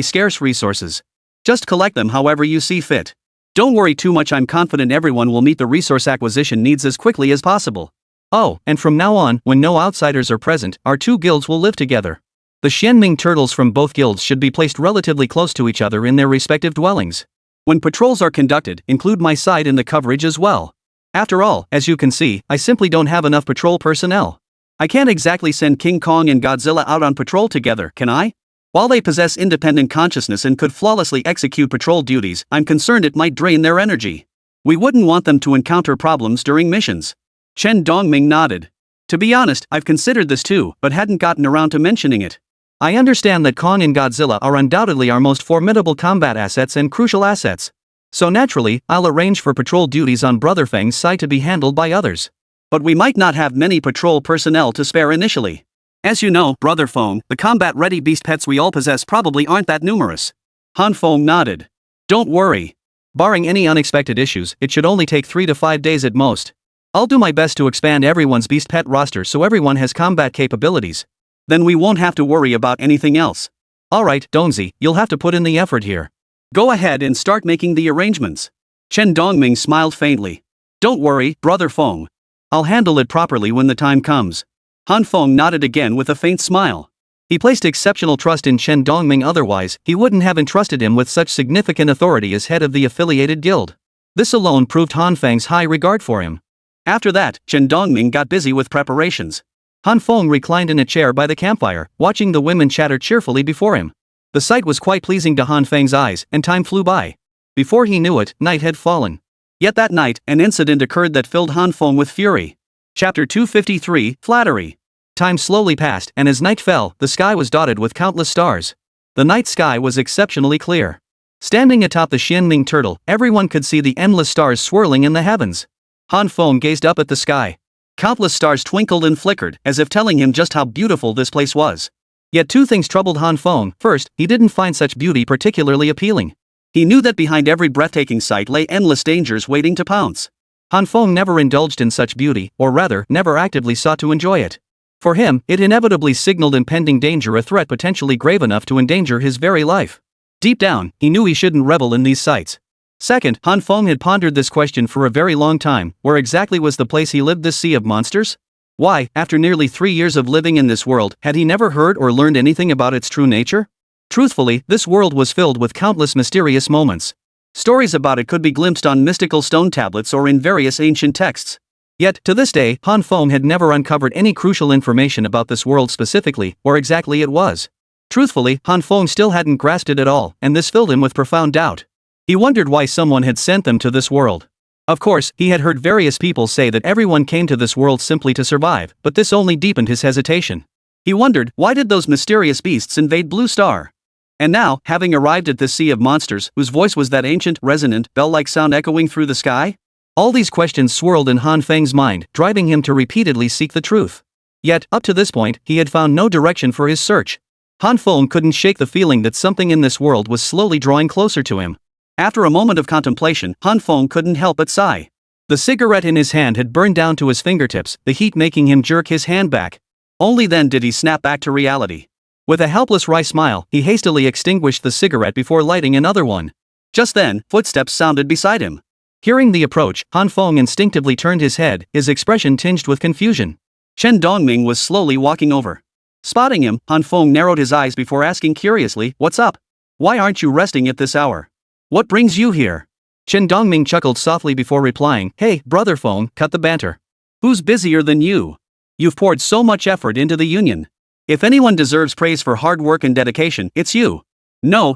scarce resources. Just collect them however you see fit. Don't worry too much. I'm confident everyone will meet the resource acquisition needs as quickly as possible. Oh, and from now on, when no outsiders are present, our 2 guilds will live together. The Xianming turtles from both guilds should be placed relatively close to each other in their respective dwellings. When patrols are conducted, include my side in the coverage as well. After all, as you can see, I simply don't have enough patrol personnel. I can't exactly send King Kong and Godzilla out on patrol together, can I? While they possess independent consciousness and could flawlessly execute patrol duties, I'm concerned it might drain their energy. We wouldn't want them to encounter problems during missions." Chen Dongming nodded. "To be honest, I've considered this too, but hadn't gotten around to mentioning it. I understand that Kong and Godzilla are undoubtedly our most formidable combat assets and crucial assets. So naturally, I'll arrange for patrol duties on Brother Feng's side to be handled by others. But we might not have many patrol personnel to spare initially. As you know, Brother Feng, the combat-ready beast pets we all possess probably aren't that numerous." Han Feng nodded. "Don't worry. Barring any unexpected issues, it should only take 3 to 5 days at most. I'll do my best to expand everyone's beast pet roster so everyone has combat capabilities. Then we won't have to worry about anything else. Alright, Dongzi, you'll have to put in the effort here. Go ahead and start making the arrangements." Chen Dongming smiled faintly. "Don't worry, Brother Feng. I'll handle it properly when the time comes." Han Feng nodded again with a faint smile. He placed exceptional trust in Chen Dongming, otherwise, he wouldn't have entrusted him with such significant authority as head of the affiliated guild. This alone proved Han Feng's high regard for him. After that, Chen Dongming got busy with preparations. Han Feng reclined in a chair by the campfire, watching the women chatter cheerfully before him. The sight was quite pleasing to Han Feng's eyes, and time flew by. Before he knew it, night had fallen. Yet that night, an incident occurred that filled Han Feng with fury. Chapter 253, Flattery. Time slowly passed, and as night fell, the sky was dotted with countless stars. The night sky was exceptionally clear. Standing atop the Xianming turtle, everyone could see the endless stars swirling in the heavens. Han Feng gazed up at the sky. Countless stars twinkled and flickered, as if telling him just how beautiful this place was. Yet two things troubled Han Feng. First, he didn't find such beauty particularly appealing. He knew that behind every breathtaking sight lay endless dangers waiting to pounce. Han Feng never indulged in such beauty, or rather, never actively sought to enjoy it. For him, it inevitably signaled impending danger, a threat potentially grave enough to endanger his very life. Deep down, he knew he shouldn't revel in these sights. Second, Han Feng had pondered this question for a very long time: where exactly was the place he lived, this sea of monsters? Why, after nearly 3 years of living in this world, had he never heard or learned anything about its true nature? Truthfully, this world was filled with countless mysterious moments. Stories about it could be glimpsed on mystical stone tablets or in various ancient texts. Yet, to this day, Han Feng had never uncovered any crucial information about this world specifically, where exactly it was. Truthfully, Han Feng still hadn't grasped it at all, and this filled him with profound doubt. He wondered why someone had sent them to this world. Of course, he had heard various people say that everyone came to this world simply to survive, but this only deepened his hesitation. He wondered, why did those mysterious beasts invade Blue Star? And now, having arrived at this sea of monsters, whose voice was that ancient, resonant, bell-like sound echoing through the sky? All these questions swirled in Han Feng's mind, driving him to repeatedly seek the truth. Yet, up to this point, he had found no direction for his search. Han Feng couldn't shake the feeling that something in this world was slowly drawing closer to him. After a moment of contemplation, Han Feng couldn't help but sigh. The cigarette in his hand had burned down to his fingertips, the heat making him jerk his hand back. Only then did he snap back to reality. With a helpless wry smile, he hastily extinguished the cigarette before lighting another one. Just then, footsteps sounded beside him. Hearing the approach, Han Feng instinctively turned his head, his expression tinged with confusion. Chen Dongming was slowly walking over. Spotting him, Han Feng narrowed his eyes before asking curiously, "What's up? Why aren't you resting at this hour? What brings you here?" Chen Dongming chuckled softly before replying, "Hey, brother Feng, cut the banter. Who's busier than you? You've poured so much effort into the union. If anyone deserves praise for hard work and dedication, it's you." No.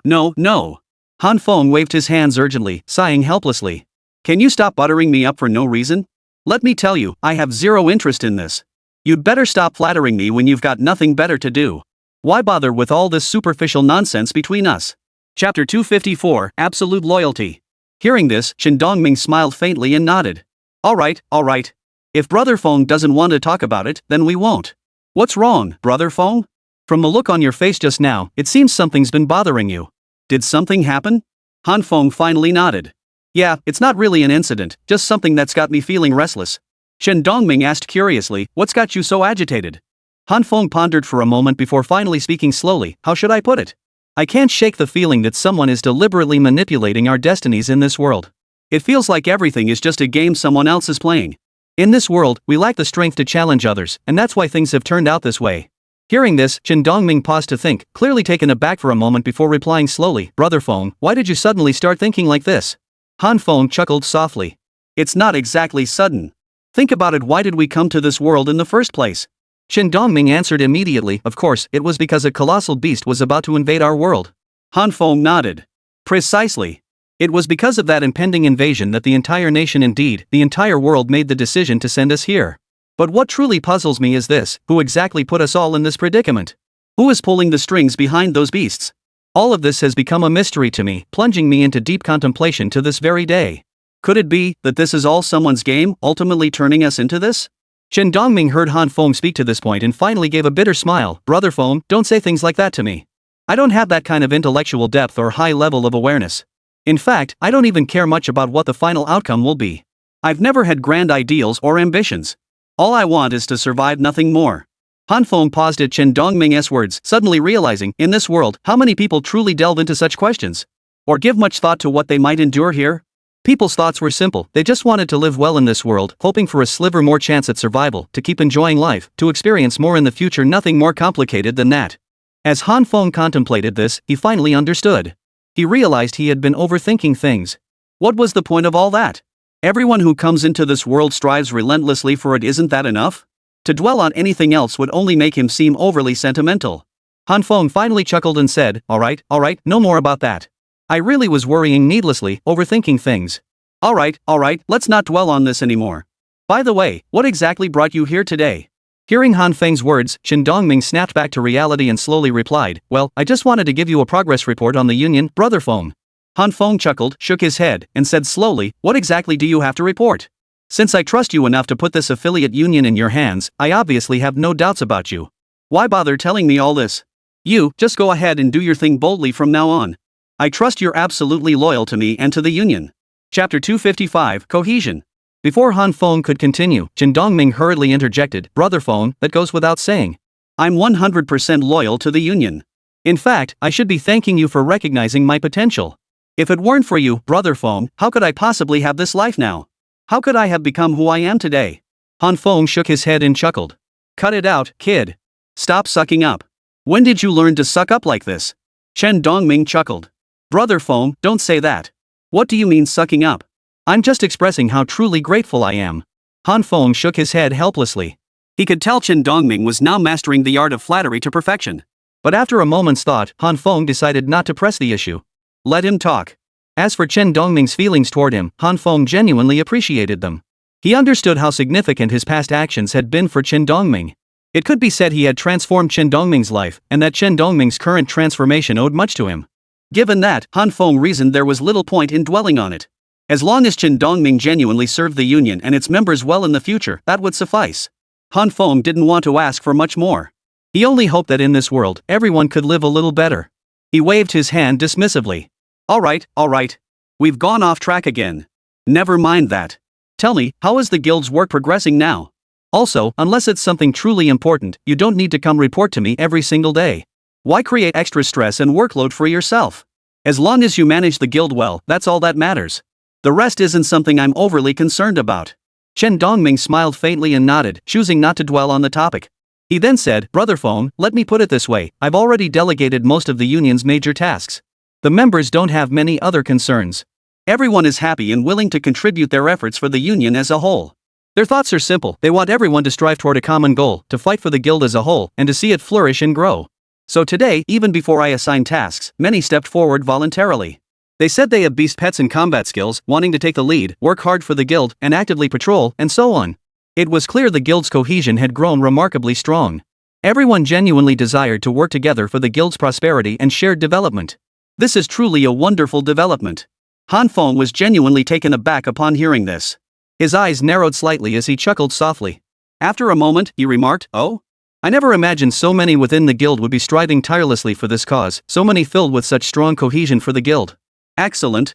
Han Feng waved his hands urgently, sighing helplessly. "Can you stop buttering me up for no reason? Let me tell you, I have zero interest in this. You'd better stop flattering me when you've got nothing better to do. Why bother with all this superficial nonsense between us?" Chapter 254, Absolute Loyalty. Hearing this, Chen Dongming smiled faintly and nodded. All right. If Brother Feng doesn't want to talk about it, then we won't. What's wrong, Brother Feng? From the look on your face just now, it seems something's been bothering you. Did something happen? Han Feng finally nodded. Yeah, it's not really an incident, just something that's got me feeling restless. Chen Dongming asked curiously, "What's got you so agitated?" Han Feng pondered for a moment before finally speaking slowly, "How should I put it? I can't shake the feeling that someone is deliberately manipulating our destinies in this world. It feels like everything is just a game someone else is playing. In this world, we lack the strength to challenge others, and that's why things have turned out this way." Hearing this, Chen Dongming paused to think, clearly taken aback for a moment before replying slowly, "Brother Feng, why did you suddenly start thinking like this?" Han Feng chuckled softly. "It's not exactly sudden. Think about it, why did we come to this world in the first place?" Chen Dongming answered immediately, "Of course, it was because a colossal beast was about to invade our world." Han Feng nodded. "Precisely. It was because of that impending invasion that the entire nation, indeed, the entire world, made the decision to send us here. But what truly puzzles me is this: who exactly put us all in this predicament? Who is pulling the strings behind those beasts? All of this has become a mystery to me, plunging me into deep contemplation to this very day. Could it be that this is all someone's game, ultimately turning us into this?" Chen Dongming heard Han Feng speak to this point and finally gave a bitter smile. "Brother Feng, don't say things like that to me. I don't have that kind of intellectual depth or high level of awareness. In fact, I don't even care much about what the final outcome will be. I've never had grand ideals or ambitions. All I want is to survive, nothing more." Han Feng paused at Chen Dongming's words, suddenly realizing, in this world, how many people truly delve into such questions? Or give much thought to what they might endure here? People's thoughts were simple: they just wanted to live well in this world, hoping for a sliver more chance at survival, to keep enjoying life, to experience more in the future, nothing more complicated than that. As Han Feng contemplated this, he finally understood. He realized he had been overthinking things. What was the point of all that? Everyone who comes into this world strives relentlessly for it, isn't that enough? To dwell on anything else would only make him seem overly sentimental. Han Feng finally chuckled and said, all right, no more about that. I really was worrying needlessly, overthinking things. All right, let's not dwell on this anymore. By the way, what exactly brought you here today?" Hearing Han Feng's words, Chen Dongming snapped back to reality and slowly replied, "Well, I just wanted to give you a progress report on the union, Brother Feng. Han Feng chuckled, shook his head, and said slowly, what exactly do you have to report? Since I trust you enough to put this affiliate union in your hands, I obviously have no doubts about you. Why bother telling me all this? You, just go ahead and do your thing boldly from now on. I trust you're absolutely loyal to me and to the union. Chapter 255, Cohesion. Before Han Feng could continue, Chen Dongming hurriedly interjected, Brother Feng, that goes without saying. I'm 100% loyal to the union. In fact, I should be thanking you for recognizing my potential. If it weren't for you, Brother Feng, how could I possibly have this life now? How could I have become who I am today? Han Feng shook his head and chuckled. Cut it out, kid. Stop sucking up. When did you learn to suck up like this? Chen Dongming chuckled. Brother Feng, don't say that. What do you mean sucking up? I'm just expressing how truly grateful I am. Han Feng shook his head helplessly. He could tell Chen Dongming was now mastering the art of flattery to perfection. But after a moment's thought, Han Feng decided not to press the issue. Let him talk. As for Chen Dongming's feelings toward him, Han Feng genuinely appreciated them. He understood how significant his past actions had been for Chen Dongming. It could be said he had transformed Chen Dongming's life, and that Chen Dongming's current transformation owed much to him. Given that, Han Feng reasoned there was little point in dwelling on it. As long as Chen Dongming genuinely served the union and its members well in the future, that would suffice. Han Feng didn't want to ask for much more. He only hoped that in this world, everyone could live a little better. He waved his hand dismissively. All right. We've gone off track again. Never mind that. Tell me, how is the guild's work progressing now? Also, unless it's something truly important, you don't need to come report to me every single day. Why create extra stress and workload for yourself? As long as you manage the guild well, that's all that matters. The rest isn't something I'm overly concerned about. Chen Dongming smiled faintly and nodded, choosing not to dwell on the topic. He then said, Brother Feng, let me put it this way, I've already delegated most of the union's major tasks. The members don't have many other concerns. Everyone is happy and willing to contribute their efforts for the union as a whole. Their thoughts are simple, they want everyone to strive toward a common goal, to fight for the guild as a whole, and to see it flourish and grow. So today, even before I assigned tasks, many stepped forward voluntarily. They said they have beast pets and combat skills, wanting to take the lead, work hard for the guild, and actively patrol, and so on. It was clear the guild's cohesion had grown remarkably strong. Everyone genuinely desired to work together for the guild's prosperity and shared development. This is truly a wonderful development. Han Feng was genuinely taken aback upon hearing this. His eyes narrowed slightly as he chuckled softly. After a moment, he remarked, Oh? I never imagined so many within the guild would be striving tirelessly for this cause, so many filled with such strong cohesion for the guild. Excellent.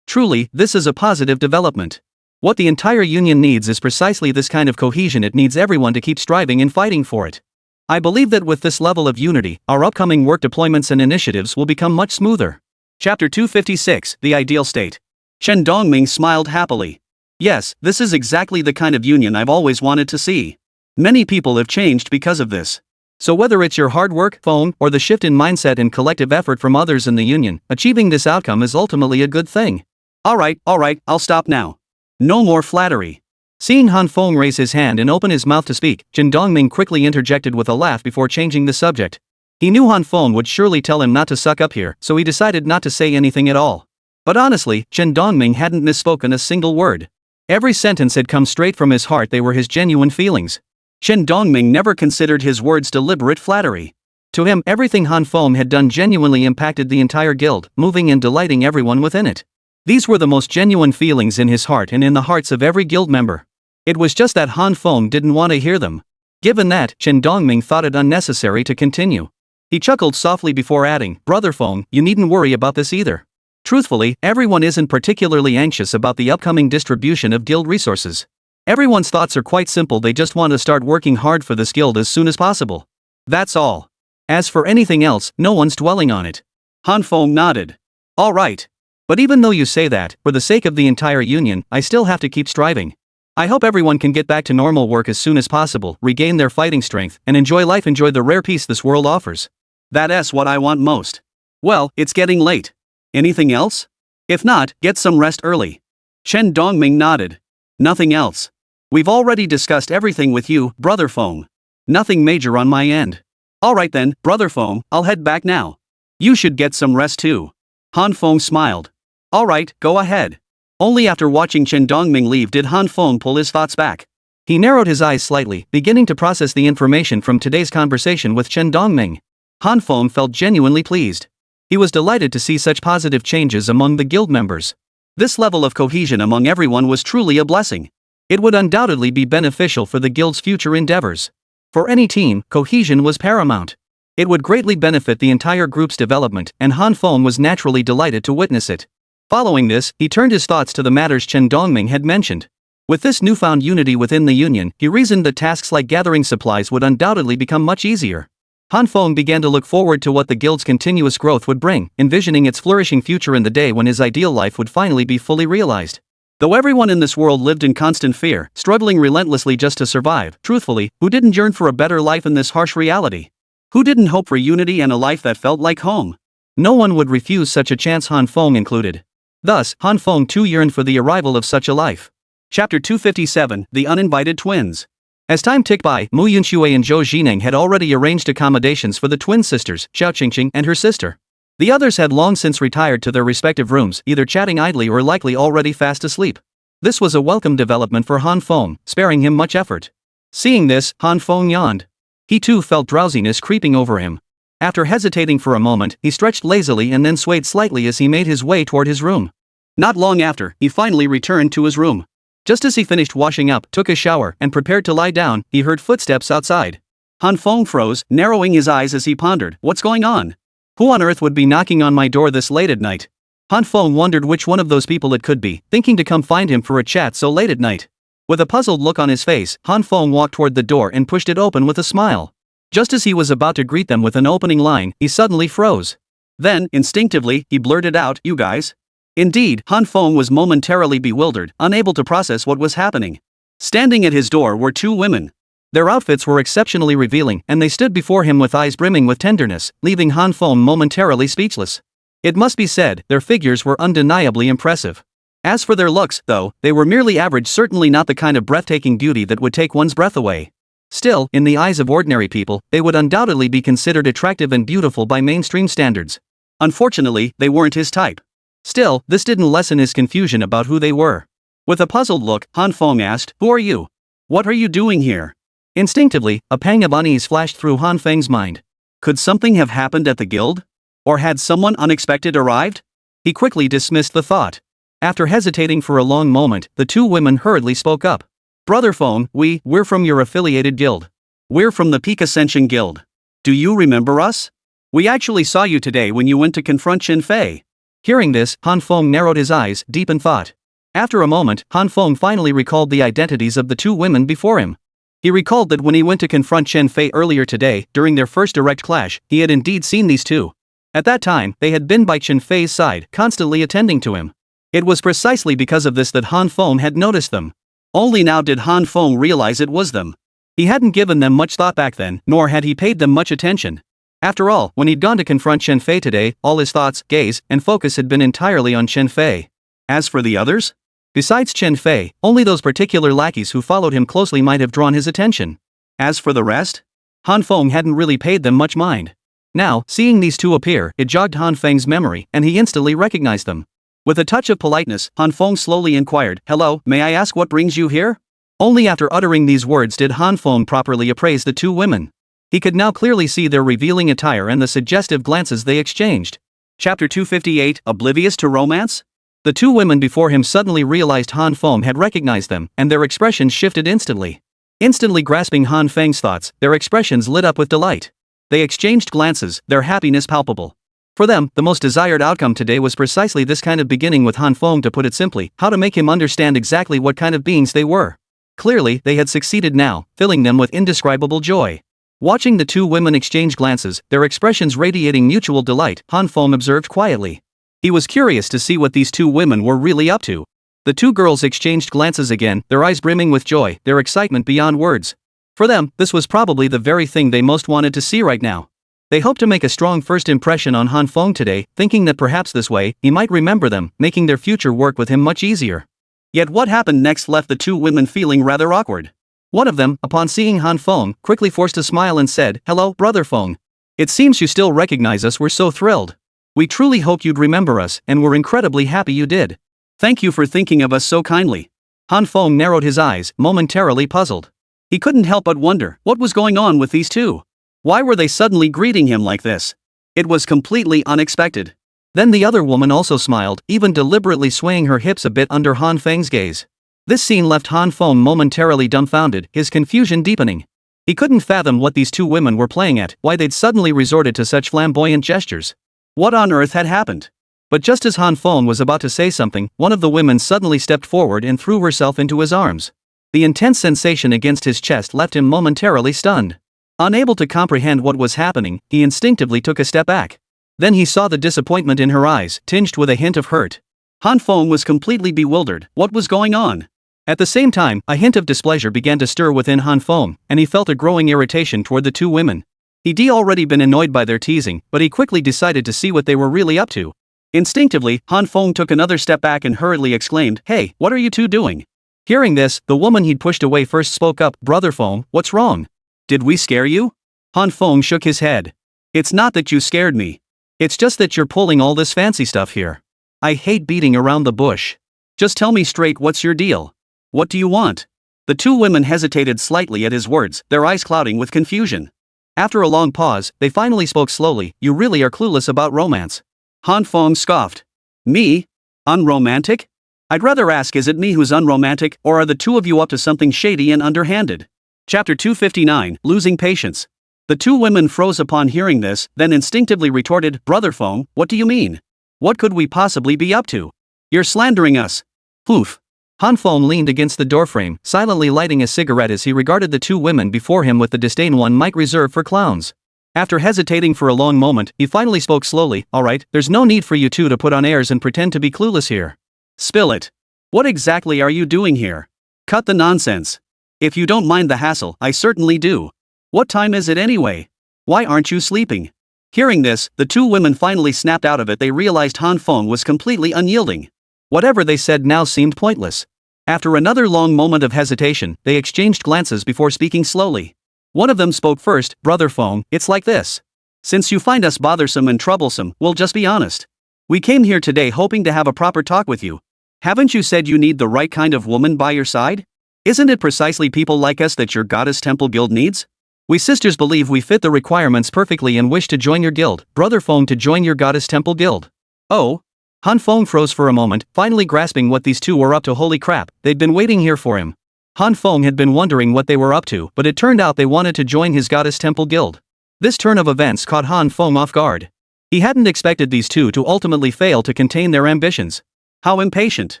Truly, this is a positive development. What the entire union needs is precisely this kind of cohesion. It needs everyone to keep striving and fighting for it. I believe that with this level of unity, our upcoming work deployments and initiatives will become much smoother. Chapter 256, The Ideal State. Chen Dongming smiled happily. Yes, this is exactly the kind of union I've always wanted to see. Many people have changed because of this. So whether it's your hard work, Feng, or the shift in mindset and collective effort from others in the union, achieving this outcome is ultimately a good thing. All right, I'll stop now. No more flattery. Seeing Han Feng raise his hand and open his mouth to speak, Chen Dongming quickly interjected with a laugh before changing the subject. He knew Han Feng would surely tell him not to suck up here, so he decided not to say anything at all. But honestly, Chen Dongming hadn't misspoken a single word. Every sentence had come straight from his heart. They were his genuine feelings. Chen Dongming never considered his words deliberate flattery. To him, everything Han Feng had done genuinely impacted the entire guild, moving and delighting everyone within it. These were the most genuine feelings in his heart and in the hearts of every guild member. It was just that Han Feng didn't want to hear them. Given that, Chen Dongming thought it unnecessary to continue. He chuckled softly before adding, Brother Feng, you needn't worry about this either. Truthfully, everyone isn't particularly anxious about the upcoming distribution of guild resources. Everyone's thoughts are quite simple, they just want to start working hard for this guild as soon as possible. That's all. As for anything else, no one's dwelling on it. Han Feng nodded. All right. But even though you say that, for the sake of the entire union, I still have to keep striving. I hope everyone can get back to normal work as soon as possible, regain their fighting strength, and enjoy life, enjoy the rare peace this world offers. That's what I want most. Well, it's getting late. Anything else? If not, get some rest early. Chen Dongming nodded. Nothing else. We've already discussed everything with you, Brother Feng. Nothing major on my end. Alright then, Brother Feng, I'll head back now. You should get some rest too. Han Feng smiled. Alright, go ahead. Only after watching Chen Dongming leave did Han Feng pull his thoughts back. He narrowed his eyes slightly, beginning to process the information from today's conversation with Chen Dongming. Han Feng felt genuinely pleased. He was delighted to see such positive changes among the guild members. This level of cohesion among everyone was truly a blessing. It would undoubtedly be beneficial for the guild's future endeavors. For any team, cohesion was paramount. It would greatly benefit the entire group's development, and Han Feng was naturally delighted to witness it. Following this, he turned his thoughts to the matters Chen Dongming had mentioned. With this newfound unity within the union, he reasoned that tasks like gathering supplies would undoubtedly become much easier. Han Feng began to look forward to what the guild's continuous growth would bring, envisioning its flourishing future in the day when his ideal life would finally be fully realized. Though everyone in this world lived in constant fear, struggling relentlessly just to survive, truthfully, who didn't yearn for a better life in this harsh reality? Who didn't hope for unity and a life that felt like home? No one would refuse such a chance, Han Feng included. Thus, Han Feng too yearned for the arrival of such a life. Chapter 257, The Uninvited Twins. As time ticked by, Mu Yunshui and Zhou Jineng had already arranged accommodations for the twin sisters, Xiao Qingqing and her sister. The others had long since retired to their respective rooms, either chatting idly or likely already fast asleep. This was a welcome development for Han Feng, sparing him much effort. Seeing this, Han Feng yawned. He too felt drowsiness creeping over him. After hesitating for a moment, he stretched lazily and then swayed slightly as he made his way toward his room. Not long after, he finally returned to his room. Just as he finished washing up, took a shower, and prepared to lie down, he heard footsteps outside. Han Feng froze, narrowing his eyes as he pondered, what's going on? Who on earth would be knocking on my door this late at night? Han Feng wondered which one of those people it could be, thinking to come find him for a chat so late at night. With a puzzled look on his face, Han Feng walked toward the door and pushed it open with a smile. Just as he was about to greet them with an opening line, he suddenly froze. Then, instinctively, he blurted out, "You guys?" Indeed, Han Feng was momentarily bewildered, unable to process what was happening. Standing at his door were two women. Their outfits were exceptionally revealing, and they stood before him with eyes brimming with tenderness, leaving Han Feng momentarily speechless. It must be said, their figures were undeniably impressive. As for their looks, though, they were merely average, certainly not the kind of breathtaking beauty that would take one's breath away. Still, in the eyes of ordinary people, they would undoubtedly be considered attractive and beautiful by mainstream standards. Unfortunately, they weren't his type. Still, this didn't lessen his confusion about who they were. With a puzzled look, Han Feng asked, "Who are you? What are you doing here?" Instinctively, a pang of unease flashed through Han Feng's mind. Could something have happened at the guild? Or had someone unexpected arrived? He quickly dismissed the thought. After hesitating for a long moment, the two women hurriedly spoke up. "Brother Feng, we're from your affiliated guild. We're from the Peak Ascension Guild. Do you remember us? We actually saw you today when you went to confront Qin Fei." Hearing this, Han Feng narrowed his eyes, deep in thought. After a moment, Han Feng finally recalled the identities of the two women before him. He recalled that when he went to confront Qin Fei earlier today, during their first direct clash, he had indeed seen these two. At that time, they had been by Qin Fei's side, constantly attending to him. It was precisely because of this that Han Feng had noticed them. Only now did Han Feng realize it was them. He hadn't given them much thought back then, nor had he paid them much attention. After all, when he'd gone to confront Qin Fei today, all his thoughts, gaze, and focus had been entirely on Qin Fei. As for the others? Besides Qin Fei, only those particular lackeys who followed him closely might have drawn his attention. As for the rest? Han Feng hadn't really paid them much mind. Now, seeing these two appear, it jogged Han Feng's memory, and he instantly recognized them. With a touch of politeness, Han Feng slowly inquired, "Hello, may I ask what brings you here?" Only after uttering these words did Han Feng properly appraise the two women. He could now clearly see their revealing attire and the suggestive glances they exchanged. Chapter 258, Oblivious to Romance? The two women before him suddenly realized Han Feng had recognized them, and their expressions shifted instantly. Instantly grasping Han Feng's thoughts, their expressions lit up with delight. They exchanged glances, their happiness palpable. For them, the most desired outcome today was precisely this kind of beginning with Han Feng, to put it simply, how to make him understand exactly what kind of beings they were. Clearly, they had succeeded now, filling them with indescribable joy. Watching the two women exchange glances, their expressions radiating mutual delight, Han Feng observed quietly. He was curious to see what these two women were really up to. The two girls exchanged glances again, their eyes brimming with joy, their excitement beyond words. For them, this was probably the very thing they most wanted to see right now. They hoped to make a strong first impression on Han Feng today, thinking that perhaps this way, he might remember them, making their future work with him much easier. Yet what happened next left the two women feeling rather awkward. One of them, upon seeing Han Feng, quickly forced a smile and said, "Hello, Brother Feng. It seems you still recognize us. We're so thrilled. We truly hoped you'd remember us, and we're incredibly happy you did. Thank you for thinking of us so kindly." Han Feng narrowed his eyes, momentarily puzzled. He couldn't help but wonder, what was going on with these two? Why were they suddenly greeting him like this? It was completely unexpected. Then the other woman also smiled, even deliberately swaying her hips a bit under Han Feng's gaze. This scene left Han Feng momentarily dumbfounded, his confusion deepening. He couldn't fathom what these two women were playing at, why they'd suddenly resorted to such flamboyant gestures. What on earth had happened? But just as Han Feng was about to say something, one of the women suddenly stepped forward and threw herself into his arms. The intense sensation against his chest left him momentarily stunned. Unable to comprehend what was happening, he instinctively took a step back. Then he saw the disappointment in her eyes, tinged with a hint of hurt. Han Feng was completely bewildered. What was going on? At the same time, a hint of displeasure began to stir within Han Feng, and he felt a growing irritation toward the two women. He'd already been annoyed by their teasing, but he quickly decided to see what they were really up to. Instinctively, Han Feng took another step back and hurriedly exclaimed, "Hey, what are you two doing?" Hearing this, the woman he'd pushed away first spoke up, "Brother Feng, what's wrong? Did we scare you?" Han Feng shook his head. "It's not that you scared me. It's just that you're pulling all this fancy stuff here. I hate beating around the bush. Just tell me straight, what's your deal? What do you want?" The two women hesitated slightly at his words, their eyes clouding with confusion. After a long pause, they finally spoke slowly, "You really are clueless about romance." Han Feng scoffed. "Me? Unromantic? I'd rather ask, is it me who's unromantic, or are the two of you up to something shady and underhanded?" Chapter 259, Losing Patience. The two women froze upon hearing this, then instinctively retorted, "Brother Feng, what do you mean? What could we possibly be up to? You're slandering us." "Oof." Han Feng leaned against the doorframe, silently lighting a cigarette as he regarded the two women before him with the disdain one might reserve for clowns. After hesitating for a long moment, he finally spoke slowly, "Alright, there's no need for you two to put on airs and pretend to be clueless here. Spill it. What exactly are you doing here? Cut the nonsense. If you don't mind the hassle, I certainly do. What time is it anyway? Why aren't you sleeping?" Hearing this, the two women finally snapped out of it. They realized Han Feng was completely unyielding. Whatever they said now seemed pointless. After another long moment of hesitation, they exchanged glances before speaking slowly. One of them spoke first, "Brother Feng, it's like this. Since you find us bothersome and troublesome, we'll just be honest. We came here today hoping to have a proper talk with you. Haven't you said you need the right kind of woman by your side? Isn't it precisely people like us that your Goddess Temple Guild needs? We sisters believe we fit the requirements perfectly and wish to join your guild, Brother Feng, to join your Goddess Temple Guild." "Oh?" Han Feng froze for a moment, finally grasping what these two were up to. Holy crap, they'd been waiting here for him. Han Feng had been wondering what they were up to, but it turned out they wanted to join his Goddess Temple Guild. This turn of events caught Han Feng off guard. He hadn't expected these two to ultimately fail to contain their ambitions. How impatient.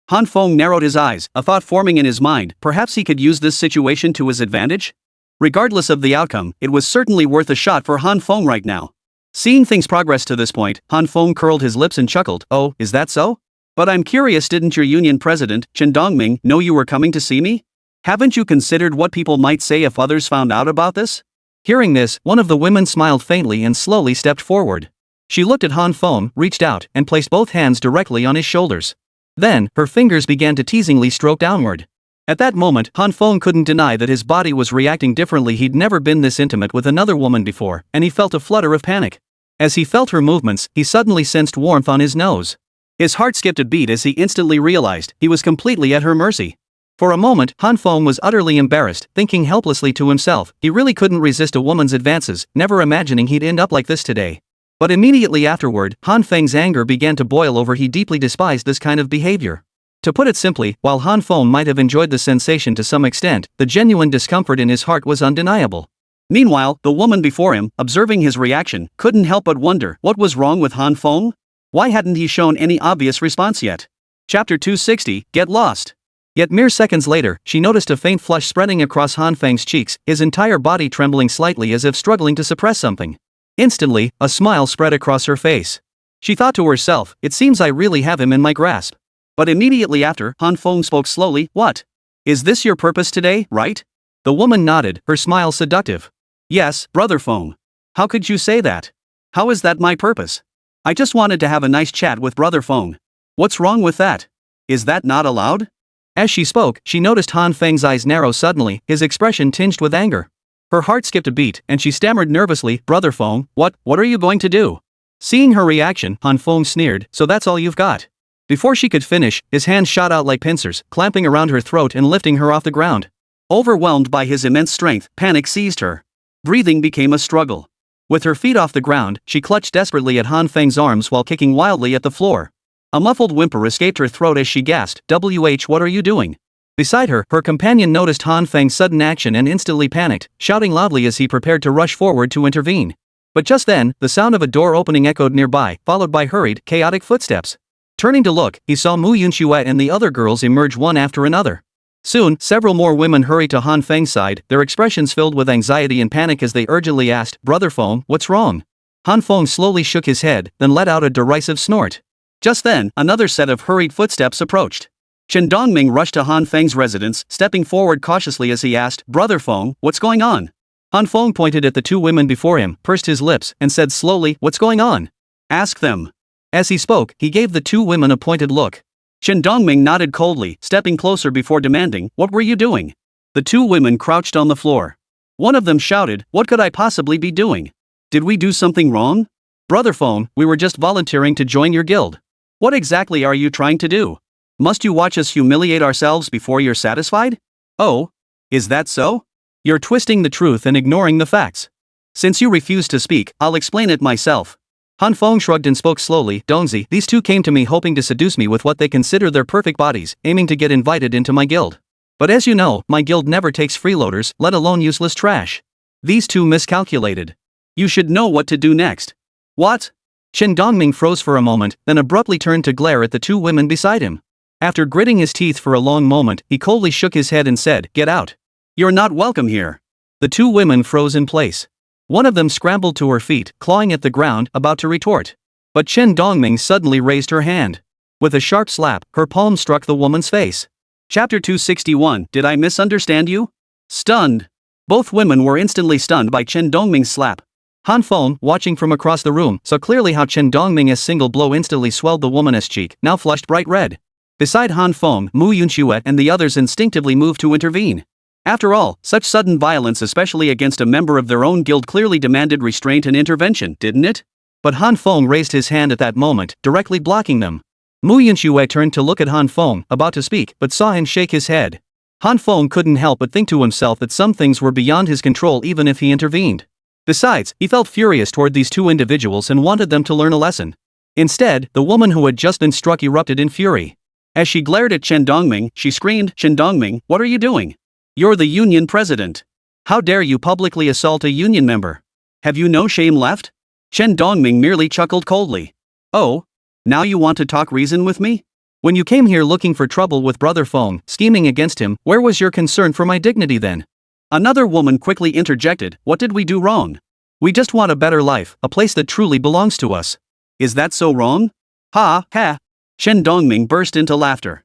Han Feng narrowed his eyes, a thought forming in his mind. Perhaps he could use this situation to his advantage? Regardless of the outcome, it was certainly worth a shot for Han Feng right now. Seeing things progress to this point, Han Feng curled his lips and chuckled, "Oh, is that so? But I'm curious, didn't your union president, Chen Dongming, know you were coming to see me? Haven't you considered what people might say if others found out about this?" Hearing this, one of the women smiled faintly and slowly stepped forward. She looked at Han Feng, reached out, and placed both hands directly on his shoulders. Then, her fingers began to teasingly stroke downward. At that moment, Han Feng couldn't deny that his body was reacting differently. He'd never been this intimate with another woman before, and he felt a flutter of panic. As he felt her movements, he suddenly sensed warmth on his nose. His heart skipped a beat as he instantly realized he was completely at her mercy. For a moment, Han Feng was utterly embarrassed, thinking helplessly to himself, he really couldn't resist a woman's advances, never imagining he'd end up like this today. But immediately afterward, Han Feng's anger began to boil over. He deeply despised this kind of behavior. To put it simply, while Han Feng might have enjoyed the sensation to some extent, the genuine discomfort in his heart was undeniable. Meanwhile, the woman before him, observing his reaction, couldn't help but wonder what was wrong with Han Feng? Why hadn't he shown any obvious response yet? Chapter 260, Get Lost. Yet mere seconds later, she noticed a faint flush spreading across Han Feng's cheeks, his entire body trembling slightly as if struggling to suppress something. Instantly, a smile spread across her face. She thought to herself, it seems I really have him in my grasp. But immediately after, Han Feng spoke slowly, "What? Is this your purpose today, right?" The woman nodded, her smile seductive. "Yes, Brother Feng. How could you say that? How is that my purpose? I just wanted to have a nice chat with Brother Feng. What's wrong with that? Is that not allowed?" As she spoke, she noticed Han Feng's eyes narrow suddenly, his expression tinged with anger. Her heart skipped a beat, and she stammered nervously, "Brother Feng, what are you going to do?" Seeing her reaction, Han Feng sneered, "So that's all you've got?" Before she could finish, his hands shot out like pincers, clamping around her throat and lifting her off the ground. Overwhelmed by his immense strength, panic seized her. Breathing became a struggle. With her feet off the ground, she clutched desperately at Han Feng's arms while kicking wildly at the floor. A muffled whimper escaped her throat as she gasped, "WH, what are you doing?" Beside her, her companion noticed Han Feng's sudden action and instantly panicked, shouting loudly as he prepared to rush forward to intervene. But just then, the sound of a door opening echoed nearby, followed by hurried, chaotic footsteps. Turning to look, he saw Mu Yunxue and the other girls emerge one after another. Soon, several more women hurried to Han Feng's side, their expressions filled with anxiety and panic as they urgently asked, "Brother Feng, what's wrong?" Han Feng slowly shook his head, then let out a derisive snort. Just then, another set of hurried footsteps approached. Chen Dongming rushed to Han Feng's residence, stepping forward cautiously as he asked, "Brother Feng, what's going on?" Han Feng pointed at the two women before him, pursed his lips, and said slowly, "What's going on? Ask them." As he spoke, he gave the two women a pointed look. Chen Dongming nodded coldly, stepping closer before demanding, "What were you doing?" The two women crouched on the floor. One of them shouted, "What could I possibly be doing? Did we do something wrong?" "Brother Feng, we were just volunteering to join your guild." "What exactly are you trying to do? Must you watch us humiliate ourselves before you're satisfied?" "Oh? Is that so? You're twisting the truth and ignoring the facts. Since you refuse to speak, I'll explain it myself." Han Feng shrugged and spoke slowly, "Dongzi, these two came to me hoping to seduce me with what they consider their perfect bodies, aiming to get invited into my guild. But as you know, my guild never takes freeloaders, let alone useless trash. These two miscalculated. You should know what to do next." "What?" Chen Dongming froze for a moment, then abruptly turned to glare at the two women beside him. After gritting his teeth for a long moment, he coldly shook his head and said, "Get out. You're not welcome here." The two women froze in place. One of them scrambled to her feet, clawing at the ground, about to retort. But Chen Dongming suddenly raised her hand. With a sharp slap, her palm struck the woman's face. Chapter 261, Did I misunderstand you? Stunned. Both women were instantly stunned by Chen Dongming's slap. Han Feng, watching from across the room, saw clearly how Chen Dongming's single blow instantly swelled the woman's cheek, now flushed bright red. Beside Han Feng, Mu Yunxue and the others instinctively moved to intervene. After all, such sudden violence, especially against a member of their own guild, clearly demanded restraint and intervention, didn't it? But Han Feng raised his hand at that moment, directly blocking them. Mu Yunxue turned to look at Han Feng, about to speak, but saw him shake his head. Han Feng couldn't help but think to himself that some things were beyond his control even if he intervened. Besides, he felt furious toward these two individuals and wanted them to learn a lesson. Instead, the woman who had just been struck erupted in fury. As she glared at Chen Dongming, she screamed, "Chen Dongming, what are you doing? You're the union president. How dare you publicly assault a union member? Have you no shame left?" Chen Dongming merely chuckled coldly. "Oh? Now you want to talk reason with me? When you came here looking for trouble with Brother Feng, scheming against him, where was your concern for my dignity then?" Another woman quickly interjected, "What did we do wrong? We just want a better life, a place that truly belongs to us. Is that so wrong?" "Ha, ha." Chen Dongming burst into laughter.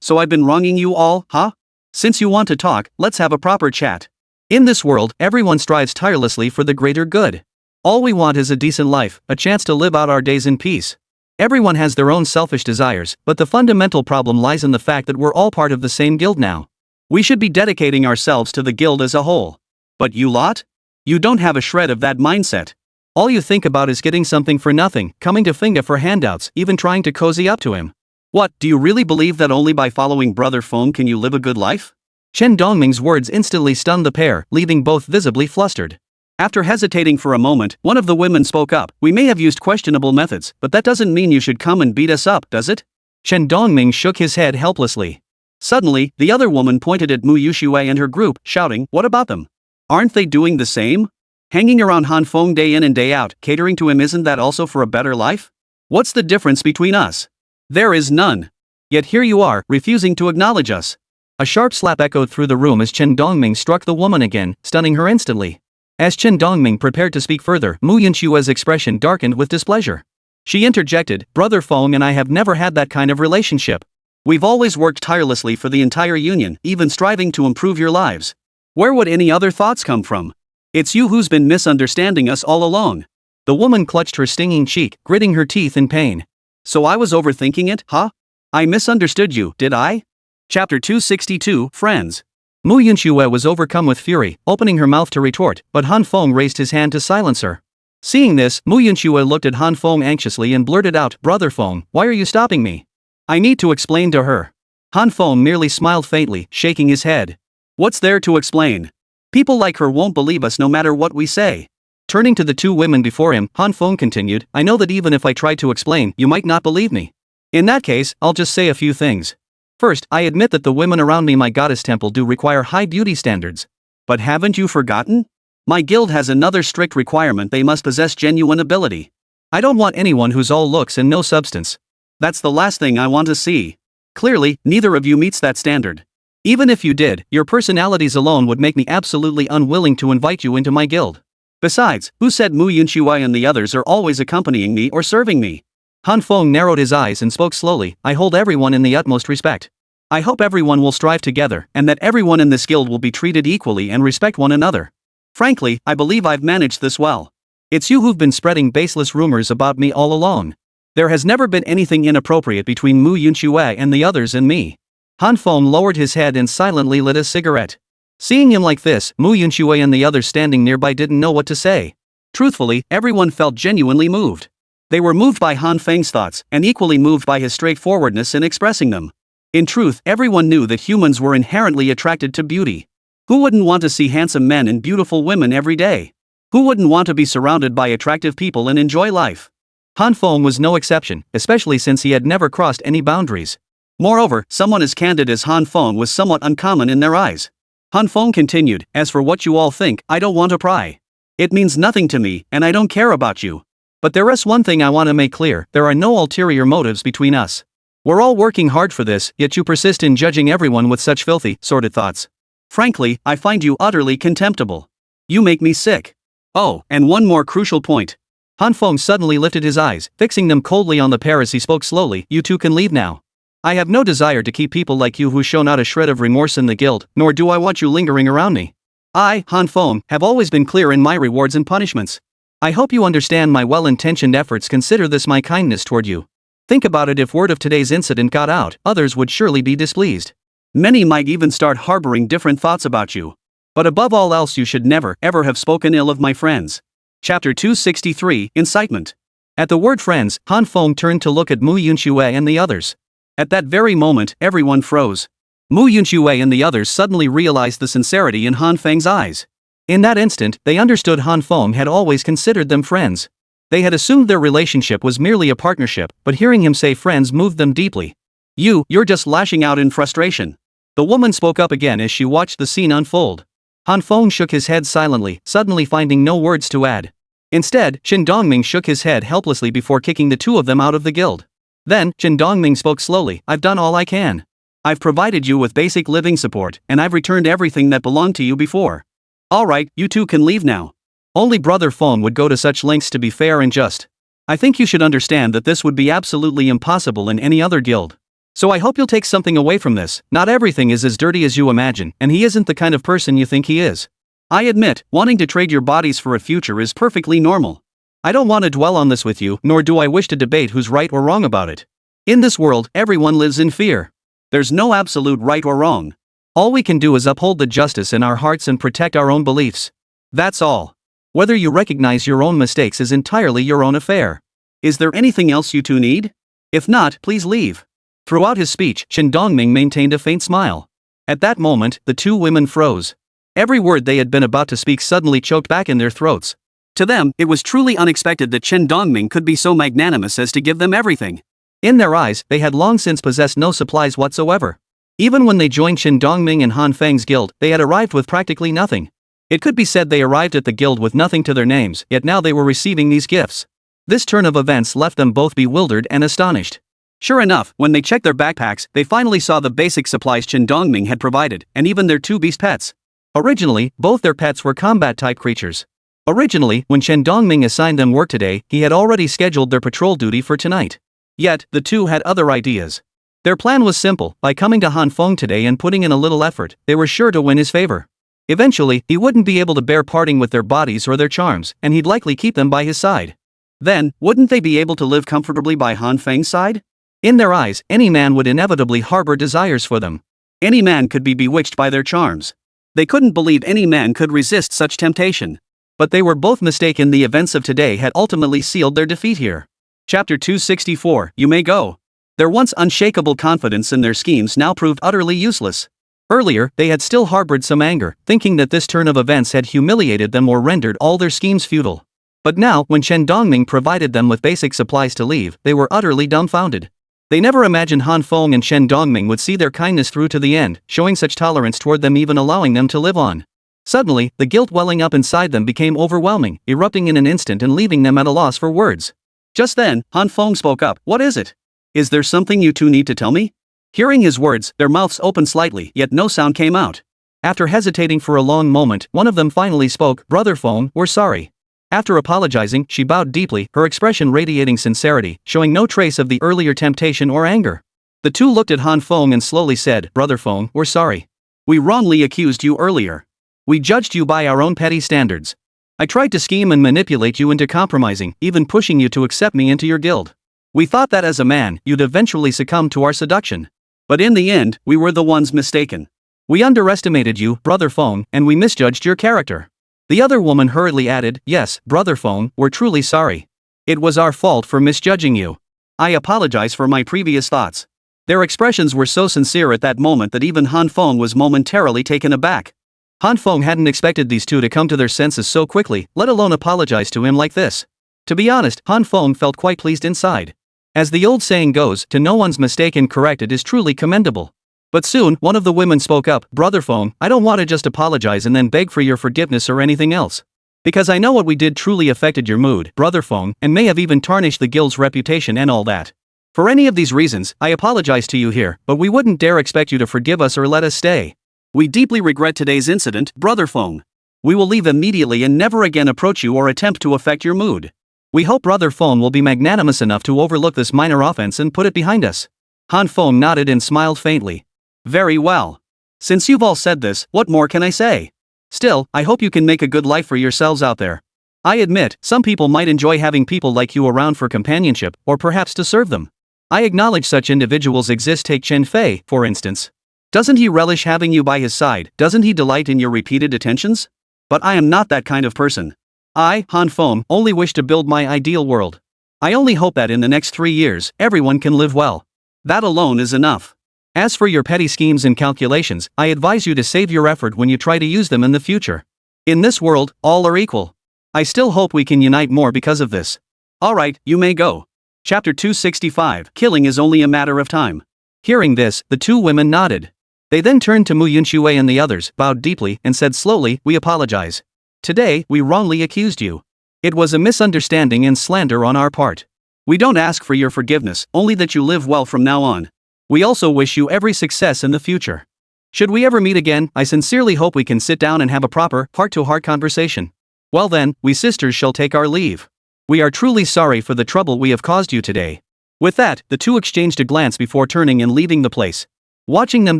So I've been wronging you all, huh? Since you want to talk, let's have a proper chat. In this world, everyone strives tirelessly for the greater good. All we want is a decent life, a chance to live out our days in peace. Everyone has their own selfish desires, but the fundamental problem lies in the fact that we're all part of the same guild now. We should be dedicating ourselves to the guild as a whole. But you lot? You don't have a shred of that mindset. All you think about is getting something for nothing, coming to Finga for handouts, even trying to cozy up to him. What, do you really believe that only by following Brother Feng can you live a good life? Chen Dongming's words instantly stunned the pair, leaving both visibly flustered. After hesitating for a moment, one of the women spoke up, "We may have used questionable methods, but that doesn't mean you should come and beat us up, does it?" Chen Dongming shook his head helplessly. Suddenly, the other woman pointed at Mu Yunxue and her group, shouting, "What about them? Aren't they doing the same? Hanging around Han Feng day in and day out, catering to him, isn't that also for a better life? What's the difference between us? There is none. Yet here you are, refusing to acknowledge us." A sharp slap echoed through the room as Chen Dongming struck the woman again, stunning her instantly. As Chen Dongming prepared to speak further, Mu Yunxue's expression darkened with displeasure. She interjected, "Brother Feng and I have never had that kind of relationship. We've always worked tirelessly for the entire union, even striving to improve your lives. Where would any other thoughts come from? It's you who's been misunderstanding us all along." The woman clutched her stinging cheek, gritting her teeth in pain. "So I was overthinking it, huh? I misunderstood you, did I?" Chapter 262, Friends. Mu Yunxue was overcome with fury, opening her mouth to retort, but Han Feng raised his hand to silence her. Seeing this, Mu Yunxue looked at Han Feng anxiously and blurted out, "Brother Feng, why are you stopping me? I need to explain to her." Han Feng merely smiled faintly, shaking his head. "What's there to explain? People like her won't believe us no matter what we say. Turning to the two women before him, Han Feng continued, I know that even if I tried to explain, you might not believe me. In that case, I'll just say a few things. First, I admit that the women around me, my goddess temple, do require high beauty standards. But haven't you forgotten? My guild has another strict requirement: they must possess genuine ability. I don't want anyone who's all looks and no substance. That's the last thing I want to see. Clearly, neither of you meets that standard. Even if you did, your personalities alone would make me absolutely unwilling to invite you into my guild. Besides, who said Mu Yunshuai and the others are always accompanying me or serving me? Han Feng narrowed his eyes and spoke slowly, I hold everyone in the utmost respect. I hope everyone will strive together, and that everyone in this guild will be treated equally and respect one another. Frankly, I believe I've managed this well. It's you who've been spreading baseless rumors about me all along. There has never been anything inappropriate between Mu Yunshuai and the others and me. Han Feng lowered his head and silently lit a cigarette. Seeing him like this, Mu Yunshuai and the others standing nearby didn't know what to say. Truthfully, everyone felt genuinely moved. They were moved by Han Feng's thoughts, and equally moved by his straightforwardness in expressing them. In truth, everyone knew that humans were inherently attracted to beauty. Who wouldn't want to see handsome men and beautiful women every day? Who wouldn't want to be surrounded by attractive people and enjoy life? Han Feng was no exception, especially since he had never crossed any boundaries. Moreover, someone as candid as Han Feng was somewhat uncommon in their eyes. Han Feng continued, as for what you all think, I don't want to pry. It means nothing to me, and I don't care about you. But there is one thing I want to make clear: there are no ulterior motives between us. We're all working hard for this, yet you persist in judging everyone with such filthy, sordid thoughts. Frankly, I find you utterly contemptible. You make me sick. Oh, and one more crucial point. Han Feng suddenly lifted his eyes, fixing them coldly on the pair as he spoke slowly, you two can leave now. I have no desire to keep people like you who show not a shred of remorse in the guild, nor do I want you lingering around me. I, Han Feng, have always been clear in my rewards and punishments. I hope you understand my well-intentioned efforts. Consider this my kindness toward you. Think about it: if word of today's incident got out, others would surely be displeased. Many might even start harboring different thoughts about you. But above all else, you should never, ever have spoken ill of my friends. Chapter 263, Incitement. At the word friends, Han Feng turned to look at Mu Yunshuai and the others. At that very moment, everyone froze. Mu Yunshuai and the others suddenly realized the sincerity in Han Feng's eyes. In that instant, they understood Han Feng had always considered them friends. They had assumed their relationship was merely a partnership, but hearing him say friends moved them deeply. You're just lashing out in frustration. The woman spoke up again as she watched the scene unfold. Han Feng shook his head silently, suddenly finding no words to add. Instead, Qin Dongming shook his head helplessly before kicking the two of them out of the guild. Then, Qin Dongming spoke slowly, I've done all I can. I've provided you with basic living support, and I've returned everything that belonged to you before. Alright, you two can leave now. Only Brother Feng would go to such lengths to be fair and just. I think you should understand that this would be absolutely impossible in any other guild. So I hope you'll take something away from this. Not everything is as dirty as you imagine, and he isn't the kind of person you think he is. I admit, wanting to trade your bodies for a future is perfectly normal. I don't want to dwell on this with you, nor do I wish to debate who's right or wrong about it. In this world, everyone lives in fear. There's no absolute right or wrong. All we can do is uphold the justice in our hearts and protect our own beliefs. That's all. Whether you recognize your own mistakes is entirely your own affair. Is there anything else you two need? If not, please leave. Throughout his speech, Qin Dongming maintained a faint smile. At that moment, the two women froze. Every word they had been about to speak suddenly choked back in their throats. To them, it was truly unexpected that Qin Dongming could be so magnanimous as to give them everything. In their eyes, they had long since possessed no supplies whatsoever. Even when they joined Qin Dongming and Han Feng's guild, they had arrived with practically nothing. It could be said they arrived at the guild with nothing to their names, yet now they were receiving these gifts. This turn of events left them both bewildered and astonished. Sure enough, when they checked their backpacks, they finally saw the basic supplies Qin Dongming had provided, and even their two beast pets. Originally, both their pets were combat-type creatures. Originally, when Qin Dongming assigned them work today, he had already scheduled their patrol duty for tonight. Yet, the two had other ideas. Their plan was simple: by coming to Han Feng today and putting in a little effort, they were sure to win his favor. Eventually, he wouldn't be able to bear parting with their bodies or their charms, and he'd likely keep them by his side. Then, wouldn't they be able to live comfortably by Han Feng's side? In their eyes, any man would inevitably harbor desires for them. Any man could be bewitched by their charms. They couldn't believe any man could resist such temptation. But they were both mistaken. The events of today had ultimately sealed their defeat here. Chapter 264, You may go. Their once unshakable confidence in their schemes now proved utterly useless. Earlier, they had still harbored some anger, thinking that this turn of events had humiliated them or rendered all their schemes futile. But now, when Chen Dongming provided them with basic supplies to leave, they were utterly dumbfounded. They never imagined Han Feng and Chen Dongming would see their kindness through to the end, showing such tolerance toward them, even allowing them to live on. Suddenly, the guilt welling up inside them became overwhelming, erupting in an instant and leaving them at a loss for words. Just then, Han Feng spoke up. What is it? Is there something you two need to tell me? Hearing his words, their mouths opened slightly, yet no sound came out. After hesitating for a long moment, one of them finally spoke. Brother Feng, we're sorry. After apologizing, she bowed deeply, her expression radiating sincerity, showing no trace of the earlier temptation or anger. The two looked at Han Feng and slowly said, Brother Feng, we're sorry. We wrongly accused you earlier. We judged you by our own petty standards. I tried to scheme and manipulate you into compromising, even pushing you to accept me into your guild. We thought that as a man, you'd eventually succumb to our seduction. But in the end, we were the ones mistaken. We underestimated you, Brother Feng, and we misjudged your character. The other woman hurriedly added, Yes, Brother Feng, we're truly sorry. It was our fault for misjudging you. I apologize for my previous thoughts. Their expressions were so sincere at that moment that even Han Feng was momentarily taken aback. Han Feng hadn't expected these two to come to their senses so quickly, let alone apologize to him like this. To be honest, Han Feng felt quite pleased inside. As the old saying goes, to no one's mistake and correct it is truly commendable. But soon, one of the women spoke up, Brother Feng, I don't want to just apologize and then beg for your forgiveness or anything else. Because I know what we did truly affected your mood, Brother Feng, and may have even tarnished the guild's reputation and all that. For any of these reasons, I apologize to you here, but we wouldn't dare expect you to forgive us or let us stay. We deeply regret today's incident, Brother Feng. We will leave immediately and never again approach you or attempt to affect your mood. We hope Brother Feng will be magnanimous enough to overlook this minor offense and put it behind us. Han Feng nodded and smiled faintly. Very well. Since you've all said this, what more can I say? Still, I hope you can make a good life for yourselves out there. I admit, some people might enjoy having people like you around for companionship, or perhaps to serve them. I acknowledge such individuals exist. Take Chen Fei, for instance. Doesn't he relish having you by his side? Doesn't he delight in your repeated attentions? But I am not that kind of person. I, Han Feng, only wish to build my ideal world. I only hope that in the next 3 years, everyone can live well. That alone is enough. As for your petty schemes and calculations, I advise you to save your effort when you try to use them in the future. In this world, all are equal. I still hope we can unite more because of this. Alright, you may go. Chapter 265, Killing is only a matter of time. Hearing this, the two women nodded. They then turned to Mu Yunxue and the others, bowed deeply, and said slowly, We apologize. Today, we wrongly accused you. It was a misunderstanding and slander on our part. We don't ask for your forgiveness, only that you live well from now on. We also wish you every success in the future. Should we ever meet again, I sincerely hope we can sit down and have a proper, heart-to-heart conversation. Well then, we sisters shall take our leave. We are truly sorry for the trouble we have caused you today. With that, the two exchanged a glance before turning and leaving the place. Watching them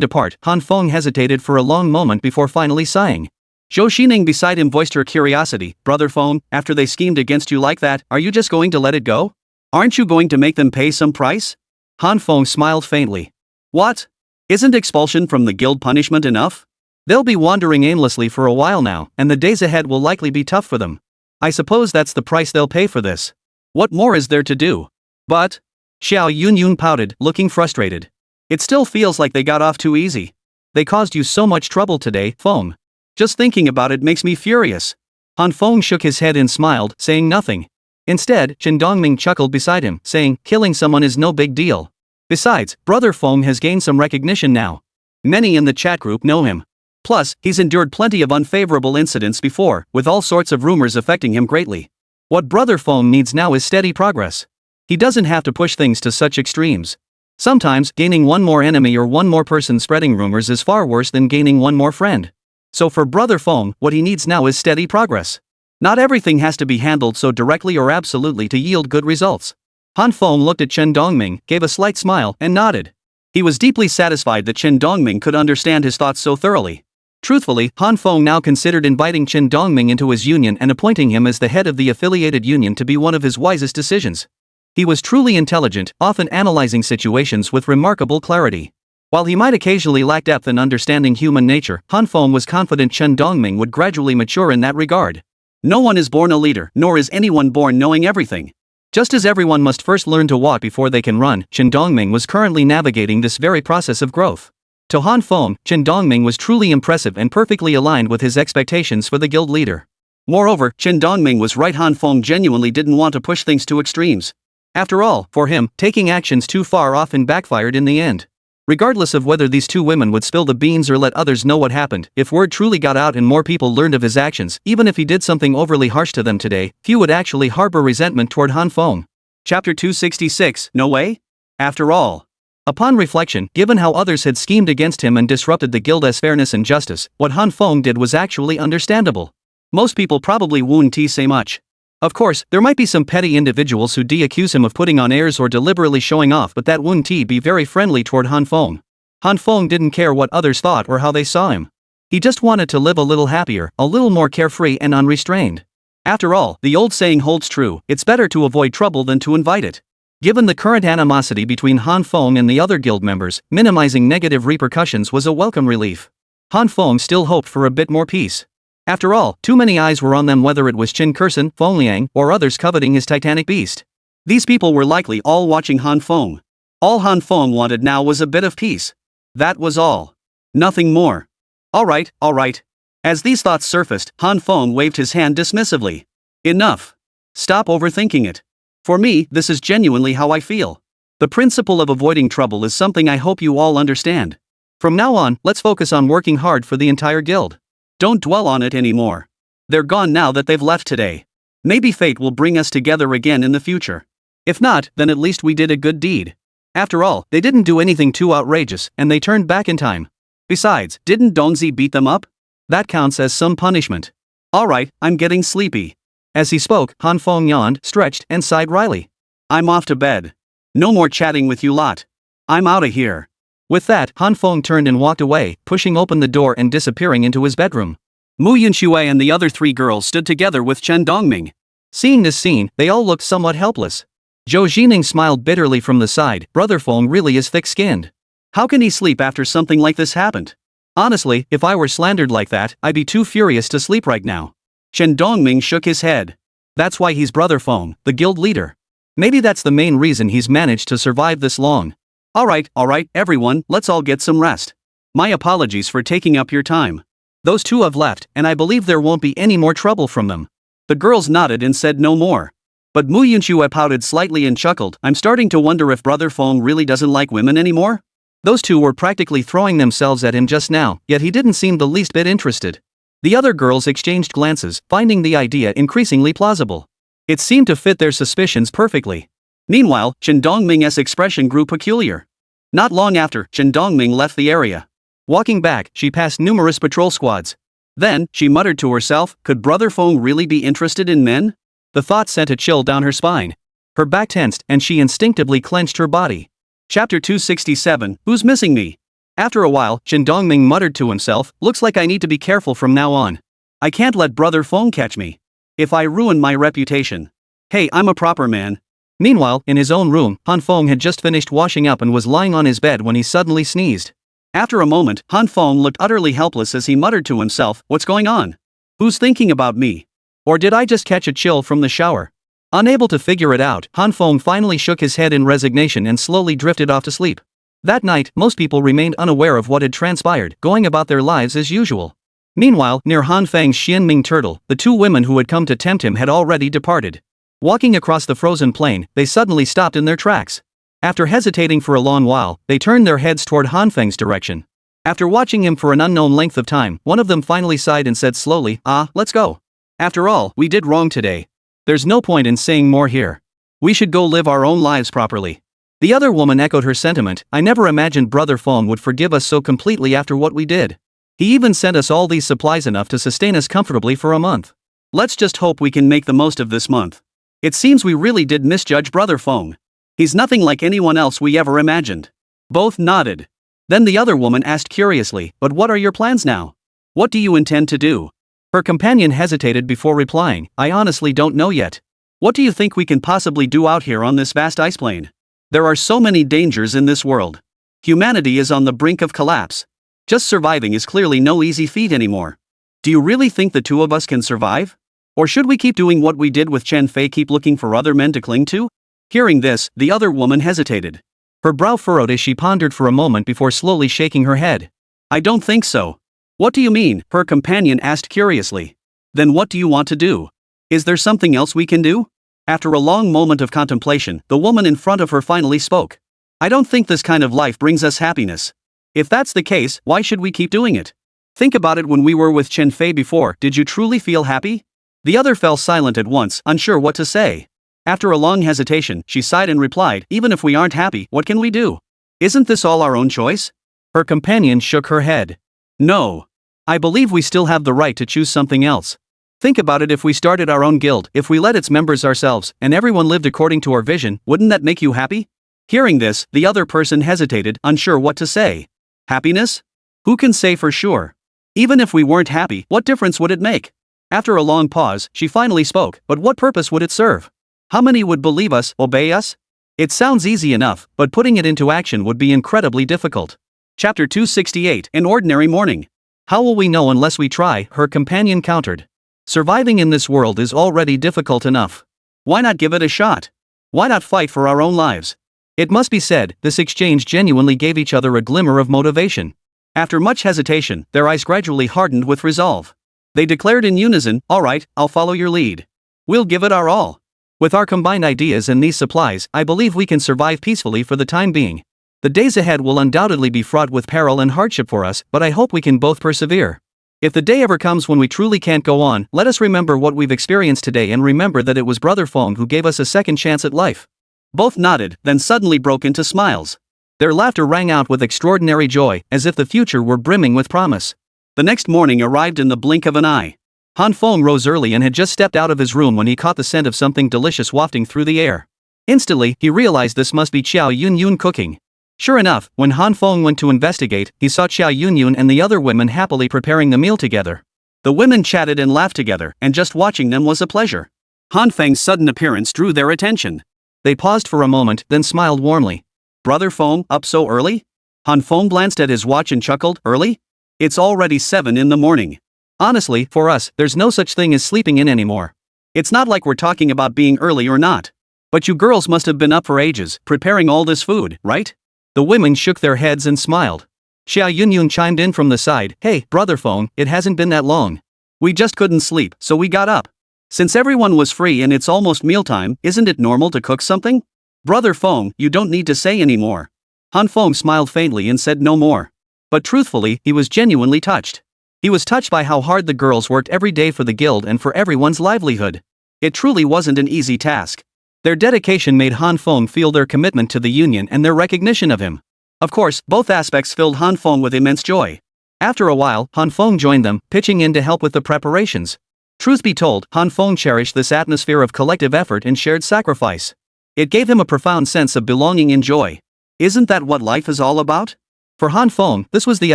depart, Han Feng hesitated for a long moment before finally sighing. Zhou Xining beside him voiced her curiosity, Brother Feng, after they schemed against you like that, are you just going to let it go? Aren't you going to make them pay some price? Han Feng smiled faintly. What? Isn't expulsion from the guild punishment enough? They'll be wandering aimlessly for a while now, and the days ahead will likely be tough for them. I suppose that's the price they'll pay for this. What more is there to do? But... Xiao Yunyun pouted, looking frustrated. It still feels like they got off too easy. They caused you so much trouble today, Feng. Just thinking about it makes me furious. Han Feng shook his head and smiled, saying nothing. Instead, Chen Dongming chuckled beside him, saying, Killing someone is no big deal. Besides, Brother Feng has gained some recognition now. Many in the chat group know him. Plus, he's endured plenty of unfavorable incidents before, with all sorts of rumors affecting him greatly. What Brother Feng needs now is steady progress. He doesn't have to push things to such extremes. Sometimes, gaining one more enemy or one more person spreading rumors is far worse than gaining one more friend. So for Brother Feng, what he needs now is steady progress. Not everything has to be handled so directly or absolutely to yield good results. Han Feng looked at Chen Dongming, gave a slight smile, and nodded. He was deeply satisfied that Chen Dongming could understand his thoughts so thoroughly. Truthfully, Han Feng now considered inviting Chen Dongming into his union and appointing him as the head of the affiliated union to be one of his wisest decisions. He was truly intelligent, often analyzing situations with remarkable clarity. While he might occasionally lack depth in understanding human nature, Han Feng was confident Chen Dongming would gradually mature in that regard. No one is born a leader, nor is anyone born knowing everything. Just as everyone must first learn to walk before they can run, Chen Dongming was currently navigating this very process of growth. To Han Feng, Chen Dongming was truly impressive and perfectly aligned with his expectations for the guild leader. Moreover, Chen Dongming was right, Han Feng genuinely didn't want to push things to extremes. After all, for him, taking actions too far often backfired in the end. Regardless of whether these two women would spill the beans or let others know what happened, if word truly got out and more people learned of his actions, even if he did something overly harsh to them today, few would actually harbor resentment toward Han Feng. Chapter 266, No Way? After all. Upon reflection, given how others had schemed against him and disrupted the guild's fairness and justice, what Han Feng did was actually understandable. Most people probably wouldn't say much. Of course, there might be some petty individuals who accuse him of putting on airs or deliberately showing off, but that wouldn't be very friendly toward Han Feng. Han Feng didn't care what others thought or how they saw him. He just wanted to live a little happier, a little more carefree and unrestrained. After all, the old saying holds true, it's better to avoid trouble than to invite it. Given the current animosity between Han Feng and the other guild members, minimizing negative repercussions was a welcome relief. Han Feng still hoped for a bit more peace. After all, too many eyes were on them, whether it was Qin Kurson, Feng Liang, or others coveting his titanic beast. These people were likely all watching Han Feng. All Han Feng wanted now was a bit of peace. That was all. Nothing more. Alright. As these thoughts surfaced, Han Feng waved his hand dismissively. Enough. Stop overthinking it. For me, this is genuinely how I feel. The principle of avoiding trouble is something I hope you all understand. From now on, let's focus on working hard for the entire guild. Don't dwell on it anymore. They're gone now that they've left today. Maybe fate will bring us together again in the future. If not, then at least we did a good deed. After all, they didn't do anything too outrageous, and they turned back in time. Besides, didn't Dongzi beat them up? That counts as some punishment. Alright, I'm getting sleepy. As he spoke, Han Feng yawned, stretched, and sighed wryly. I'm off to bed. No more chatting with you lot. I'm outta here. With that, Han Feng turned and walked away, pushing open the door and disappearing into his bedroom. Mu Yunxue and the other three girls stood together with Chen Dongming. Seeing this scene, they all looked somewhat helpless. Zhou Jining smiled bitterly from the side. Brother Feng really is thick-skinned. How can he sleep after something like this happened? Honestly, if I were slandered like that, I'd be too furious to sleep right now. Chen Dongming shook his head. That's why he's Brother Feng, the guild leader. Maybe that's the main reason he's managed to survive this long. Alright, everyone, let's all get some rest. My apologies for taking up your time. Those two have left, and I believe there won't be any more trouble from them. The girls nodded and said no more. But Mu Yunxue pouted slightly and chuckled. I'm starting to wonder if Brother Feng really doesn't like women anymore? Those two were practically throwing themselves at him just now, yet he didn't seem the least bit interested. The other girls exchanged glances, finding the idea increasingly plausible. It seemed to fit their suspicions perfectly. Meanwhile, Chen Dongming's expression grew peculiar. Not long after, Chen Dongming left the area. Walking back, she passed numerous patrol squads. Then, she muttered to herself, could Brother Feng really be interested in men? The thought sent a chill down her spine. Her back tensed, and she instinctively clenched her body. Chapter 267, Who's Missing Me? After a while, Chen Dongming muttered to himself, looks like I need to be careful from now on. I can't let Brother Feng catch me. If I ruin my reputation. Hey, I'm a proper man. Meanwhile, in his own room, Han Feng had just finished washing up and was lying on his bed when he suddenly sneezed. After a moment, Han Feng looked utterly helpless as he muttered to himself, what's going on? Who's thinking about me? Or did I just catch a chill from the shower? Unable to figure it out, Han Feng finally shook his head in resignation and slowly drifted off to sleep. That night, most people remained unaware of what had transpired, going about their lives as usual. Meanwhile, near Han Feng's Xianming turtle, the two women who had come to tempt him had already departed. Walking across the frozen plain, they suddenly stopped in their tracks. After hesitating for a long while, they turned their heads toward Han Feng's direction. After watching him for an unknown length of time, one of them finally sighed and said slowly, let's go. After all, we did wrong today. There's no point in saying more here. We should go live our own lives properly. The other woman echoed her sentiment. I never imagined Brother Feng would forgive us so completely after what we did. He even sent us all these supplies enough to sustain us comfortably for a month. Let's just hope we can make the most of this month. It seems we really did misjudge Brother Feng. He's nothing like anyone else we ever imagined. Both nodded. Then the other woman asked curiously, but what are your plans now? What do you intend to do? Her companion hesitated before replying, I honestly don't know yet. What do you think we can possibly do out here on this vast ice plain? There are so many dangers in this world. Humanity is on the brink of collapse. Just surviving is clearly no easy feat anymore. Do you really think the two of us can survive? Or should we keep doing what we did with Chen Fei, keep looking for other men to cling to? Hearing this, the other woman hesitated. Her brow furrowed as she pondered for a moment before slowly shaking her head. I don't think so. What do you mean? Her companion asked curiously. Then what do you want to do? Is there something else we can do? After a long moment of contemplation, the woman in front of her finally spoke. I don't think this kind of life brings us happiness. If that's the case, why should we keep doing it? Think about it. When we were with Chen Fei before, did you truly feel happy? The other fell silent at once, unsure what to say. After a long hesitation, she sighed and replied, even if we aren't happy, what can we do? Isn't this all our own choice? Her companion shook her head. No. I believe we still have the right to choose something else. Think about it. If we started our own guild, if we led its members ourselves, and everyone lived according to our vision, wouldn't that make you happy? Hearing this, the other person hesitated, unsure what to say. Happiness? Who can say for sure? Even if we weren't happy, what difference would it make? After a long pause, she finally spoke, but what purpose would it serve? How many would believe us, obey us? It sounds easy enough, but putting it into action would be incredibly difficult. Chapter 268, An Ordinary Morning. How will we know unless we try? Her companion countered. Surviving in this world is already difficult enough. Why not give it a shot? Why not fight for our own lives? It must be said, this exchange genuinely gave each other a glimmer of motivation. After much hesitation, their eyes gradually hardened with resolve. They declared in unison, all right, I'll follow your lead. We'll give it our all. With our combined ideas and these supplies, I believe we can survive peacefully for the time being. The days ahead will undoubtedly be fraught with peril and hardship for us, but I hope we can both persevere. If the day ever comes when we truly can't go on, let us remember what we've experienced today and remember that it was Brother Feng who gave us a second chance at life. Both nodded, then suddenly broke into smiles. Their laughter rang out with extraordinary joy, as if the future were brimming with promise. The next morning arrived in the blink of an eye. Han Feng rose early and had just stepped out of his room when he caught the scent of something delicious wafting through the air. Instantly, he realized this must be Xiao Yunyun cooking. Sure enough, when Han Feng went to investigate, he saw Xiao Yunyun and the other women happily preparing the meal together. The women chatted and laughed together, and just watching them was a pleasure. Han Feng's sudden appearance drew their attention. They paused for a moment, then smiled warmly. Brother Feng, up so early? Han Feng glanced at his watch and chuckled, early? It's already 7 in the morning. Honestly, for us, there's no such thing as sleeping in anymore. It's not like we're talking about being early or not. But you girls must have been up for ages, preparing all this food, right? The women shook their heads and smiled. Xiao Yunyun chimed in from the side, hey, Brother Feng, it hasn't been that long. We just couldn't sleep, so we got up. Since everyone was free and it's almost mealtime, isn't it normal to cook something? Brother Feng, you don't need to say any more. Han Feng smiled faintly and said no more. But truthfully, he was genuinely touched. He was touched by how hard the girls worked every day for the guild and for everyone's livelihood. It truly wasn't an easy task. Their dedication made Han Feng feel their commitment to the union and their recognition of him. Of course, both aspects filled Han Feng with immense joy. After a while, Han Feng joined them, pitching in to help with the preparations. Truth be told, Han Feng cherished this atmosphere of collective effort and shared sacrifice. It gave him a profound sense of belonging and joy. Isn't that what life is all about? For Han Feng, this was the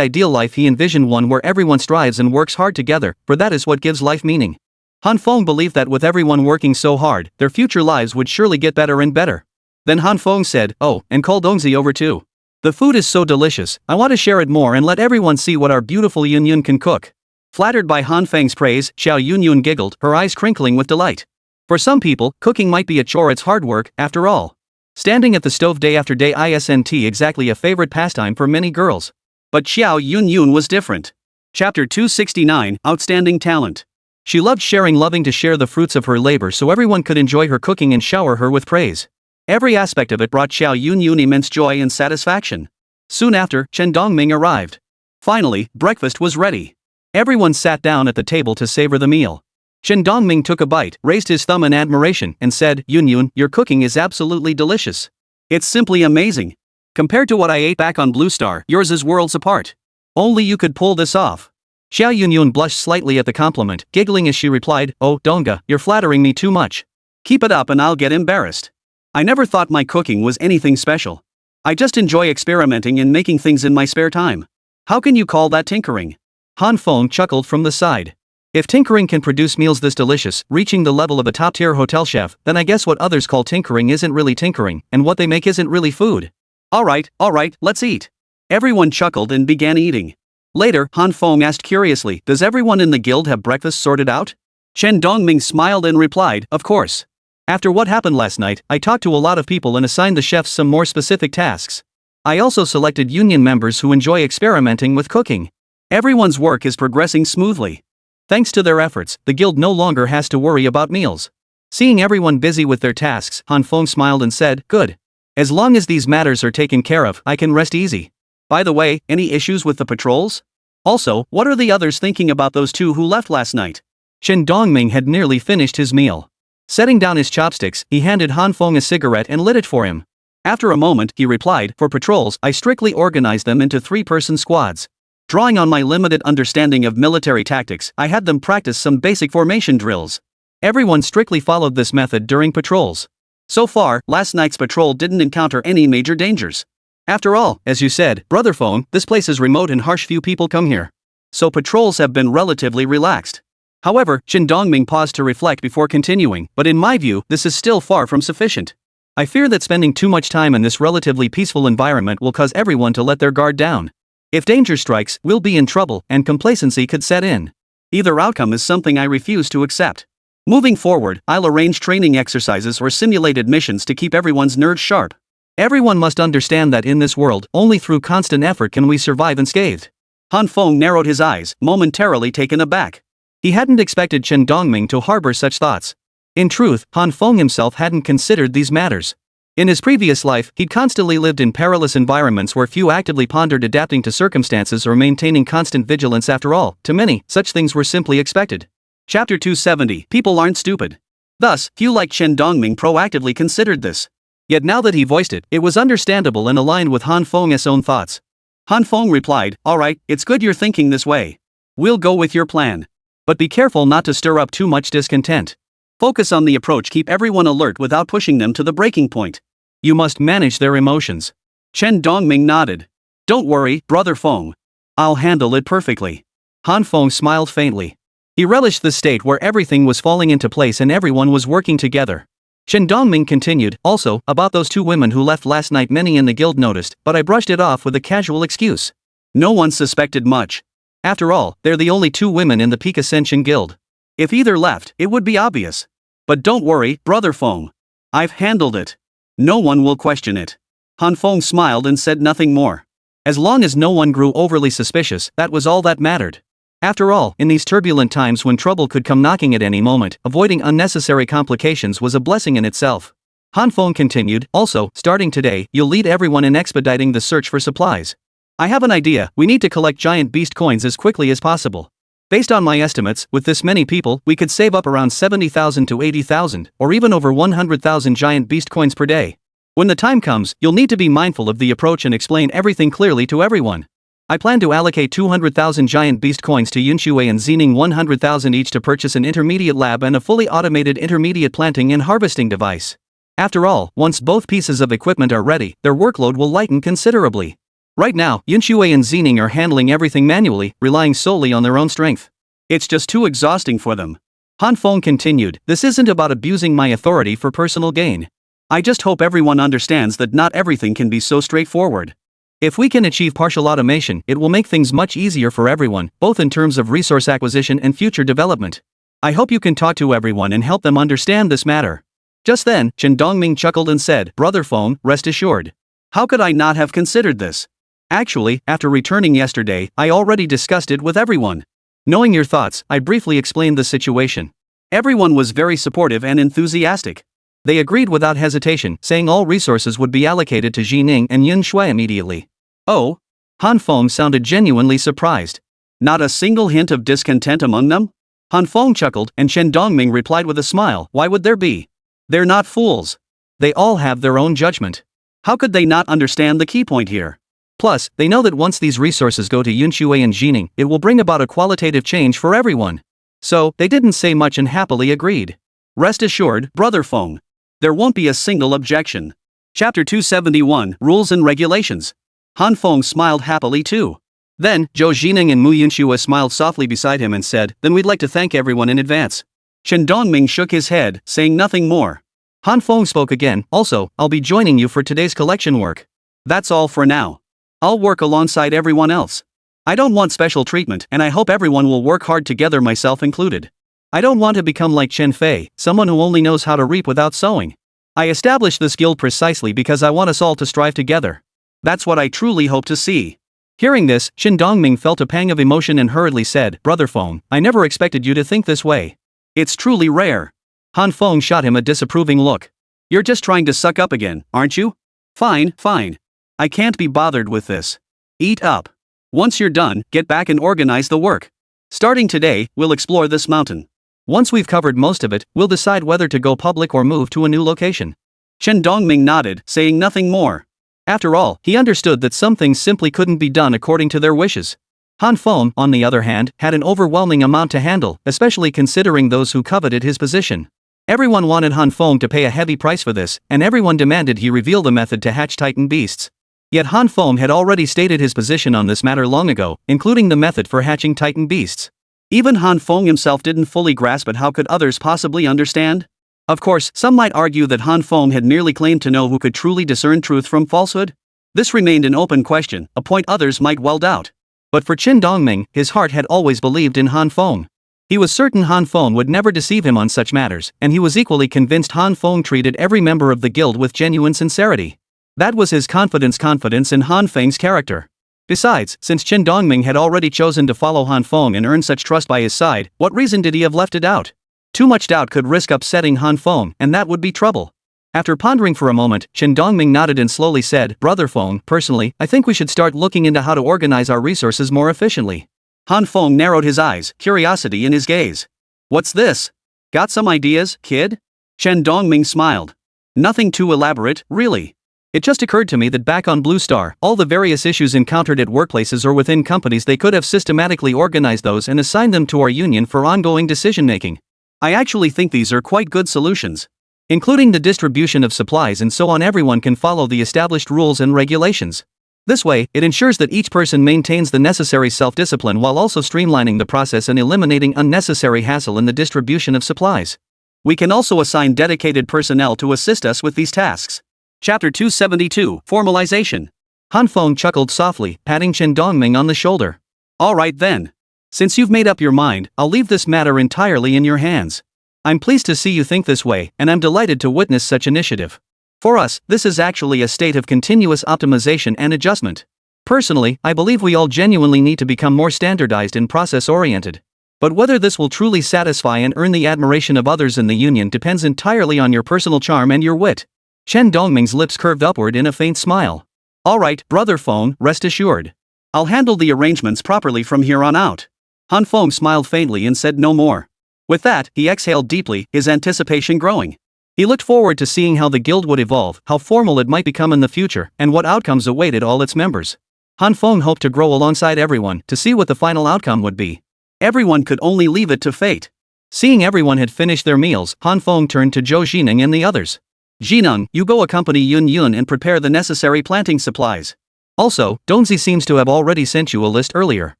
ideal life he envisioned, one where everyone strives and works hard together, for that is what gives life meaning. Han Feng believed that with everyone working so hard, their future lives would surely get better and better. Then Han Feng said, oh, and call Dongzi over too. The food is so delicious, I want to share it more and let everyone see what our beautiful Yunyun can cook. Flattered by Han Feng's praise, Xiao Yunyun giggled, her eyes crinkling with delight. For some people, cooking might be a chore, it's hard work, after all. Standing at the stove day after day isn't exactly a favorite pastime for many girls. But Xiao Yunyun was different. Chapter 269, Outstanding Talent. She loved sharing, loving to share the fruits of her labor so everyone could enjoy her cooking and shower her with praise. Every aspect of it brought Xiao Yunyun immense joy and satisfaction. Soon after, Chen Dongming arrived. Finally, breakfast was ready. Everyone sat down at the table to savor the meal. Chen Dongming took a bite, raised his thumb in admiration, and said, Yunyun, your cooking is absolutely delicious. It's simply amazing. Compared to what I ate back on Blue Star, yours is worlds apart. Only you could pull this off. Xiao Yunyun blushed slightly at the compliment, giggling as she replied, oh, Donga, you're flattering me too much. Keep it up and I'll get embarrassed. I never thought my cooking was anything special. I just enjoy experimenting and making things in my spare time. How can you call that tinkering? Han Feng chuckled from the side. If tinkering can produce meals this delicious, reaching the level of a top-tier hotel chef, then I guess what others call tinkering isn't really tinkering, and what they make isn't really food. All right, let's eat. Everyone chuckled and began eating. Later, Han Feng asked curiously, does everyone in the guild have breakfast sorted out? Chen Dongming smiled and replied, of course. After what happened last night, I talked to a lot of people and assigned the chefs some more specific tasks. I also selected union members who enjoy experimenting with cooking. Everyone's work is progressing smoothly. Thanks to their efforts, the guild no longer has to worry about meals. Seeing everyone busy with their tasks, Han Feng smiled and said, "Good. As long as these matters are taken care of, I can rest easy. By the way, any issues with the patrols? Also, what are the others thinking about those two who left last night?" Chen Dongming had nearly finished his meal. Setting down his chopsticks, he handed Han Feng a cigarette and lit it for him. After a moment, he replied, "For patrols, I strictly organized them into 3-person squads. Drawing on my limited understanding of military tactics, I had them practice some basic formation drills. Everyone strictly followed this method during patrols. So far, last night's patrol didn't encounter any major dangers. After all, as you said, Brother Feng, this place is remote and harsh, few people come here. So patrols have been relatively relaxed." However, Chen Dongming paused to reflect before continuing, "But in my view, this is still far from sufficient. I fear that spending too much time in this relatively peaceful environment will cause everyone to let their guard down. If danger strikes, we'll be in trouble, and complacency could set in. Either outcome is something I refuse to accept. Moving forward, I'll arrange training exercises or simulated missions to keep everyone's nerves sharp. Everyone must understand that in this world, only through constant effort can we survive unscathed." Han Feng narrowed his eyes, momentarily taken aback. He hadn't expected Chen Dongming to harbor such thoughts. In truth, Han Feng himself hadn't considered these matters. In his previous life, he'd constantly lived in perilous environments where few actively pondered adapting to circumstances or maintaining constant vigilance. After all, to many, such things were simply expected. Chapter 270, People Aren't Stupid. Thus, few like Chen Dongming proactively considered this. Yet now that he voiced it, it was understandable and aligned with Han Feng's own thoughts. Han Feng replied, "Alright, it's good you're thinking this way. We'll go with your plan. But be careful not to stir up too much discontent. Focus on the approach, keep everyone alert without pushing them to the breaking point. You must manage their emotions." Chen Dongming nodded. "Don't worry, Brother Feng. I'll handle it perfectly." Han Feng smiled faintly. He relished the state where everything was falling into place and everyone was working together. Chen Dongming continued, "Also, about those 2 women who left last night, many in the guild noticed, but I brushed it off with a casual excuse. No one suspected much. After all, they're the only 2 women in the Peak Ascension Guild. If either left, it would be obvious. But don't worry, Brother Feng. I've handled it. No one will question it." Han Feng smiled and said nothing more. As long as no one grew overly suspicious, that was all that mattered. After all, in these turbulent times when trouble could come knocking at any moment, avoiding unnecessary complications was a blessing in itself. Han Feng continued, "Also, starting today, you'll lead everyone in expediting the search for supplies. I have an idea, we need to collect giant beast coins as quickly as possible. Based on my estimates, with this many people, we could save up around 70,000 to 80,000, or even over 100,000 giant beast coins per day. When the time comes, you'll need to be mindful of the approach and explain everything clearly to everyone. I plan to allocate 200,000 giant beast coins to Yunshui and Xining, 100,000 each to purchase an intermediate lab and a fully automated intermediate planting and harvesting device. After all, once both pieces of equipment are ready, their workload will lighten considerably. Right now, Yunshui and Xining are handling everything manually, relying solely on their own strength. It's just too exhausting for them." Han Feng continued, "This isn't about abusing my authority for personal gain. I just hope everyone understands that not everything can be so straightforward. If we can achieve partial automation, it will make things much easier for everyone, both in terms of resource acquisition and future development. I hope you can talk to everyone and help them understand this matter." Just then, Chen Dongming chuckled and said, "Brother Feng, rest assured. How could I not have considered this? Actually, after returning yesterday, I already discussed it with everyone. Knowing your thoughts, I briefly explained the situation. Everyone was very supportive and enthusiastic. They agreed without hesitation, saying all resources would be allocated to Xining and Yunshui immediately." "Oh?" Han Feng sounded genuinely surprised. Not a single hint of discontent among them? Han Feng chuckled, and Chen Dongming replied with a smile, "Why would there be? They're not fools. They all have their own judgment. How could they not understand the key point here? Plus, they know that once these resources go to Yunshui and Xining, it will bring about a qualitative change for everyone." So, they didn't say much and happily agreed. "Rest assured, Brother Feng. There won't be a single objection." Chapter 271, Rules and Regulations. Han Feng smiled happily too. Then, Zhou Xining and Mu Yunshui smiled softly beside him and said, "Then we'd like to thank everyone in advance." Chen Dongming shook his head, saying nothing more. Han Feng spoke again, "Also, I'll be joining you for today's collection work. That's all for now. I'll work alongside everyone else. I don't want special treatment and I hope everyone will work hard together, myself included." I don't want to become like Chen Fei, someone who only knows how to reap without sowing. I established this guild precisely because I want us all to strive together. That's what I truly hope to see. Hearing this, Qin Dongming felt a pang of emotion and hurriedly said, Brother Feng, I never expected you to think this way. It's truly rare. Han Feng shot him a disapproving look. You're just trying to suck up again, aren't you? Fine, fine. I can't be bothered with this. Eat up. Once you're done, get back and organize the work. Starting today, we'll explore this mountain. Once we've covered most of it, we'll decide whether to go public or move to a new location. Chen Dongming nodded, saying nothing more. After all, he understood that some things simply couldn't be done according to their wishes. Han Feng, on the other hand, had an overwhelming amount to handle, especially considering those who coveted his position. Everyone wanted Han Feng to pay a heavy price for this, and everyone demanded he reveal the method to hatch Titan beasts. Yet Han Feng had already stated his position on this matter long ago, including the method for hatching Titan beasts. Even Han Feng himself didn't fully grasp it. How could others possibly understand? Of course, some might argue that Han Feng had merely claimed to know who could truly discern truth from falsehood. This remained an open question, a point others might well doubt. But for Qin Dongming, his heart had always believed in Han Feng. He was certain Han Feng would never deceive him on such matters, and he was equally convinced Han Feng treated every member of the guild with genuine sincerity. That was his confidence in Han Feng's character. Besides, since Qin Dongming had already chosen to follow Han Feng and earn such trust by his side, what reason did he have left to doubt? Too much doubt could risk upsetting Han Feng, and that would be trouble. After pondering for a moment, Qin Dongming nodded and slowly said, Brother Feng, personally, I think we should start looking into how to organize our resources more efficiently. Han Feng narrowed his eyes, curiosity in his gaze. What's this? Got some ideas, kid? Qin Dongming smiled. Nothing too elaborate, really. It just occurred to me that back on Blue Star, all the various issues encountered at workplaces or within companies, they could have systematically organized those and assigned them to our union for ongoing decision-making. I actually think these are quite good solutions. Including the distribution of supplies and so on, everyone can follow the established rules and regulations. This way, it ensures that each person maintains the necessary self-discipline while also streamlining the process and eliminating unnecessary hassle in the distribution of supplies. We can also assign dedicated personnel to assist us with these tasks. Chapter 272, Formalization. Han Feng chuckled softly, patting Qin Dongming on the shoulder. All right then. Since you've made up your mind, I'll leave this matter entirely in your hands. I'm pleased to see you think this way, and I'm delighted to witness such initiative. For us, this is actually a state of continuous optimization and adjustment. Personally, I believe we all genuinely need to become more standardized and process-oriented. But whether this will truly satisfy and earn the admiration of others in the union depends entirely on your personal charm and your wit. Qin Dongming's lips curved upward in a faint smile. All right, Brother Feng, rest assured. I'll handle the arrangements properly from here on out. Han Feng smiled faintly and said no more. With that, he exhaled deeply, his anticipation growing. He looked forward to seeing how the guild would evolve, how formal it might become in the future, and what outcomes awaited all its members. Han Feng hoped to grow alongside everyone, to see what the final outcome would be. Everyone could only leave it to fate. Seeing everyone had finished their meals, Han Feng turned to Zhou Jineng and the others. Jineng, you go accompany Yun Yun and prepare the necessary planting supplies. Also, Donzi seems to have already sent you a list earlier.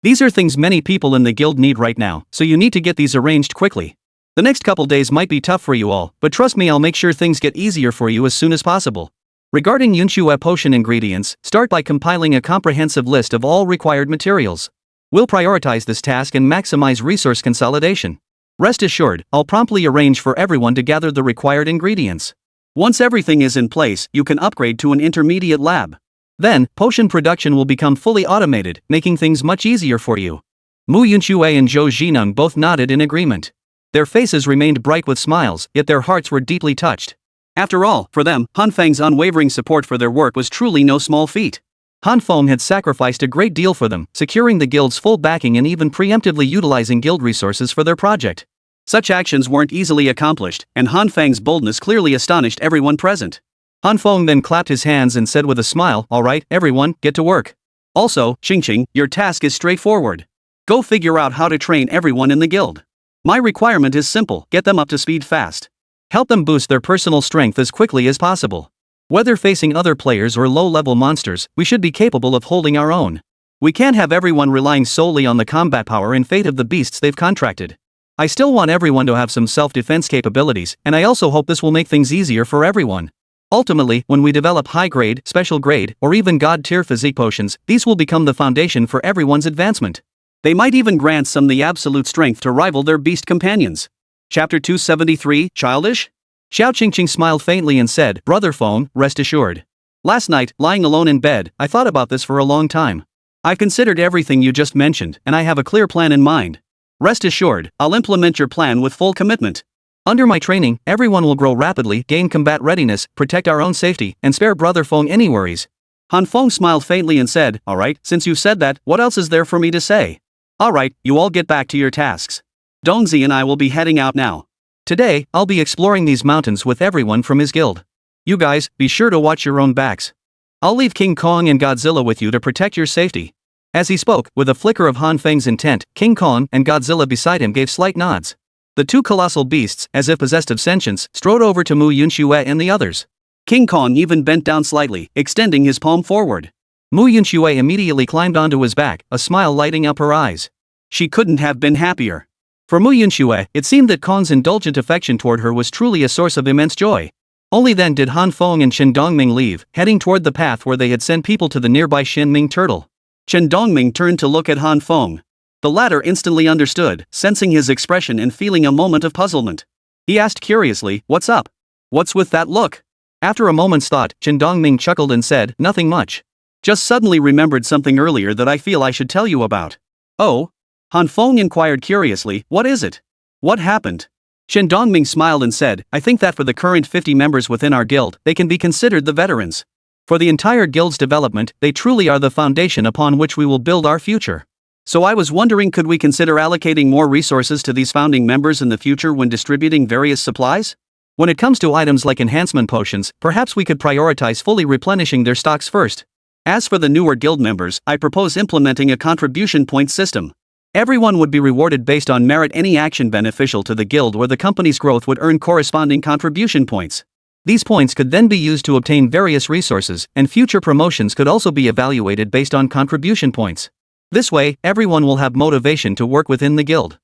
These are things many people in the guild need right now, so you need to get these arranged quickly. The next couple days might be tough for you all, but trust me, I'll make sure things get easier for you as soon as possible. Regarding Yunxue potion ingredients, start by compiling a comprehensive list of all required materials. We'll prioritize this task and maximize resource consolidation. Rest assured, I'll promptly arrange for everyone to gather the required ingredients. Once everything is in place, you can upgrade to an intermediate lab. Then, potion production will become fully automated, making things much easier for you. Mu Yunxue and Zhou Jineng both nodded in agreement. Their faces remained bright with smiles, yet their hearts were deeply touched. After all, for them, Han Feng's unwavering support for their work was truly no small feat. Han Feng had sacrificed a great deal for them, securing the guild's full backing and even preemptively utilizing guild resources for their project. Such actions weren't easily accomplished, and Han Feng's boldness clearly astonished everyone present. Han Feng then clapped his hands and said with a smile, all right, everyone, get to work. Also, Qingqing, your task is straightforward. Go figure out how to train everyone in the guild. My requirement is simple, get them up to speed fast. Help them boost their personal strength as quickly as possible. Whether facing other players or low-level monsters, we should be capable of holding our own. We can't have everyone relying solely on the combat power and fate of the beasts they've contracted. I still want everyone to have some self-defense capabilities, and I also hope this will make things easier for everyone. Ultimately, when we develop high-grade, special grade, or even god-tier physique potions, these will become the foundation for everyone's advancement. They might even grant some the absolute strength to rival their beast companions. Chapter 273, Childish? Xiao Qingqing smiled faintly and said, Brother Feng, rest assured. Last night, lying alone in bed, I thought about this for a long time. I've considered everything you just mentioned, and I have a clear plan in mind. Rest assured, I'll implement your plan with full commitment. Under my training, everyone will grow rapidly, gain combat readiness, protect our own safety, and spare Brother Feng any worries. Han Feng smiled faintly and said, Alright, since you've said that, what else is there for me to say? Alright, you all get back to your tasks. Dongzi and I will be heading out now. Today, I'll be exploring these mountains with everyone from his guild. You guys, be sure to watch your own backs. I'll leave King Kong and Godzilla with you to protect your safety. As he spoke, with a flicker of Han Feng's intent, King Kong and Godzilla beside him gave slight nods. The two colossal beasts, as if possessed of sentience, strode over to Mu Yunxue and the others. King Kong even bent down slightly, extending his palm forward. Mu Yunxue immediately climbed onto his back, a smile lighting up her eyes. She couldn't have been happier. For Mu Yunxue, it seemed that Kong's indulgent affection toward her was truly a source of immense joy. Only then did Han Feng and Chen Dongming leave, heading toward the path where they had sent people to the nearby Shinming turtle. Chen Dongming turned to look at Han Feng. The latter instantly understood, sensing his expression and feeling a moment of puzzlement. He asked curiously, What's up? What's with that look? After a moment's thought, Chen Dongming chuckled and said, Nothing much. Just suddenly remembered something earlier that I feel I should tell you about. Oh? Han Feng inquired curiously, What is it? What happened? Chen Dongming smiled and said, I think that for the current 50 members within our guild, they can be considered the veterans. For the entire guild's development, they truly are the foundation upon which we will build our future. So I was wondering, could we consider allocating more resources to these founding members in the future when distributing various supplies? When it comes to items like enhancement potions, perhaps we could prioritize fully replenishing their stocks first. As for the newer guild members, I propose implementing a contribution point system. Everyone would be rewarded based on merit. Any action beneficial to the guild or the company's growth would earn corresponding contribution points. These points could then be used to obtain various resources, and future promotions could also be evaluated based on contribution points. This way, everyone will have motivation to work within the guild.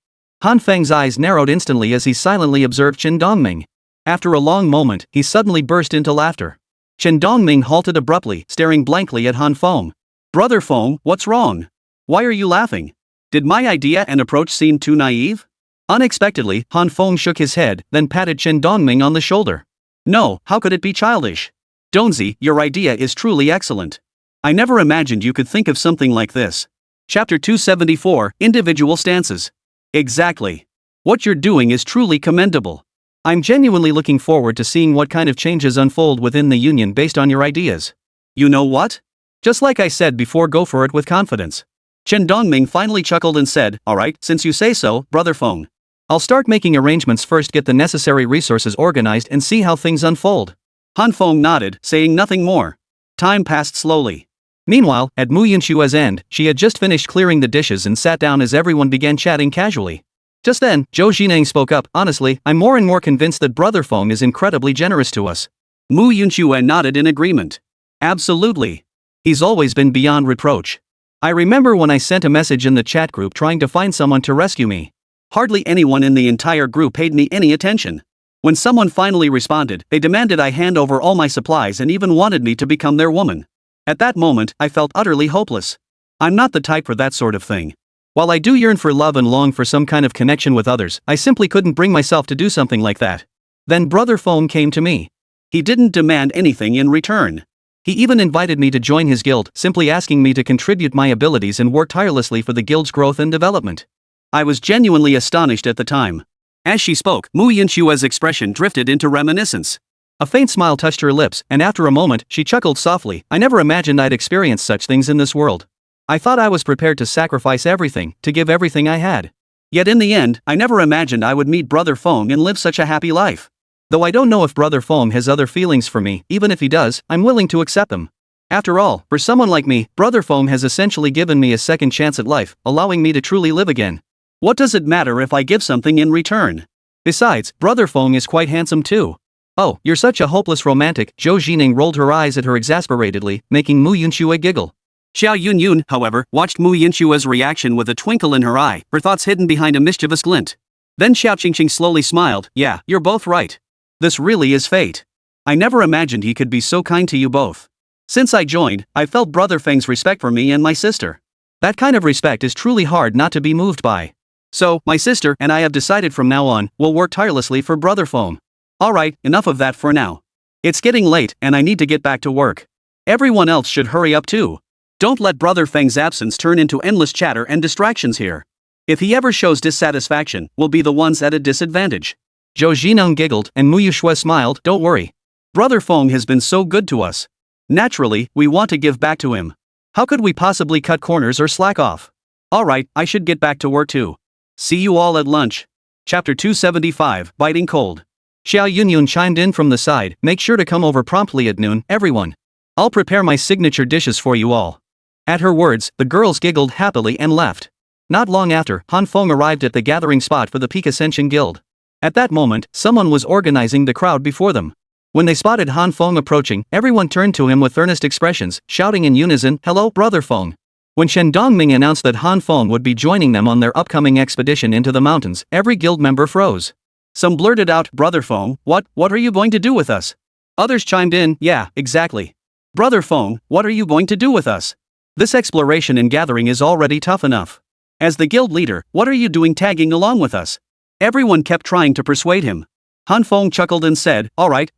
Han Feng's eyes narrowed instantly as he silently observed Chen Dongming. After a long moment, he suddenly burst into laughter. Chen Dongming halted abruptly, staring blankly at Han Feng. Brother Feng, what's wrong? Why are you laughing? Did my idea and approach seem too naive? Unexpectedly, Han Feng shook his head, then patted Chen Dongming on the shoulder. No, how could it be childish? Dongzi, your idea is truly excellent. I never imagined you could think of something like this. Chapter 274, Individual Stances. Exactly. What you're doing is truly commendable. I'm genuinely looking forward to seeing what kind of changes unfold within the Union based on your ideas. You know what? Just like I said before, go for it with confidence. Chen Dongming finally chuckled and said, Alright, since you say so, Brother Feng. I'll start making arrangements first, get the necessary resources organized and see how things unfold. Han Feng nodded, saying nothing more. Time passed slowly. Meanwhile, at Mu Yunxue's end, she had just finished clearing the dishes and sat down as everyone began chatting casually. Just then, Zhou Jineng spoke up, Honestly, I'm more and more convinced that Brother Feng is incredibly generous to us. Mu Yunxue nodded in agreement. Absolutely. He's always been beyond reproach. I remember when I sent a message in the chat group trying to find someone to rescue me. Hardly anyone in the entire group paid me any attention. When someone finally responded, they demanded I hand over all my supplies and even wanted me to become their woman. At that moment, I felt utterly hopeless. I'm not the type for that sort of thing. While I do yearn for love and long for some kind of connection with others, I simply couldn't bring myself to do something like that. Then Brother Feng came to me. He didn't demand anything in return. He even invited me to join his guild, simply asking me to contribute my abilities and work tirelessly for the guild's growth and development. I was genuinely astonished at the time. As she spoke, Mu Yunxue's expression drifted into reminiscence. A faint smile touched her lips, and after a moment, she chuckled softly. I never imagined I'd experience such things in this world. I thought I was prepared to sacrifice everything, to give everything I had. Yet in the end, I never imagined I would meet Brother Feng and live such a happy life. Though I don't know if Brother Feng has other feelings for me, even if he does, I'm willing to accept them. After all, for someone like me, Brother Feng has essentially given me a second chance at life, allowing me to truly live again. What does it matter if I give something in return? Besides, Brother Feng is quite handsome too. Oh, you're such a hopeless romantic, Zhou Jineng rolled her eyes at her exasperatedly, making Mu Yunxue giggle. Xiao Yunyun, however, watched Mu Yunxue's reaction with a twinkle in her eye, her thoughts hidden behind a mischievous glint. Then Xiao Qingqing slowly smiled, Yeah, you're both right. This really is fate. I never imagined he could be so kind to you both. Since I joined, I felt Brother Feng's respect for me and my sister. That kind of respect is truly hard not to be moved by. So, my sister and I have decided from now on, we'll work tirelessly for Brother Foam. Alright, enough of that for now. It's getting late and I need to get back to work. Everyone else should hurry up too. Don't let Brother Feng's absence turn into endless chatter and distractions here. If he ever shows dissatisfaction, we'll be the ones at a disadvantage. Zhou Jineng giggled and Mu Yuxue smiled. Don't worry. Brother Feng has been so good to us. Naturally, we want to give back to him. How could we possibly cut corners or slack off? Alright, I should get back to work too. See you all at lunch. Chapter 275, Biting Cold. Xiao Yunyun chimed in from the side. Make sure to come over promptly at noon, everyone. I'll prepare my signature dishes for you all. At her words, the girls giggled happily and left. Not long after, Han Feng arrived at the gathering spot for the Peak Ascension Guild. At that moment, someone was organizing the crowd before them. When they spotted Han Feng approaching, everyone turned to him with earnest expressions, shouting in unison, "Hello, Brother Feng." When Shen Dongming announced that Han Feng would be joining them on their upcoming expedition into the mountains, every guild member froze. Some blurted out, "Brother Feng, what are you going to do with us?" Others chimed in, "Yeah, exactly. Brother Feng, what are you going to do with us? This exploration and gathering is already tough enough. As the guild leader, what are you doing tagging along with us?" Everyone kept trying to persuade him. Han Feng chuckled and said, alright.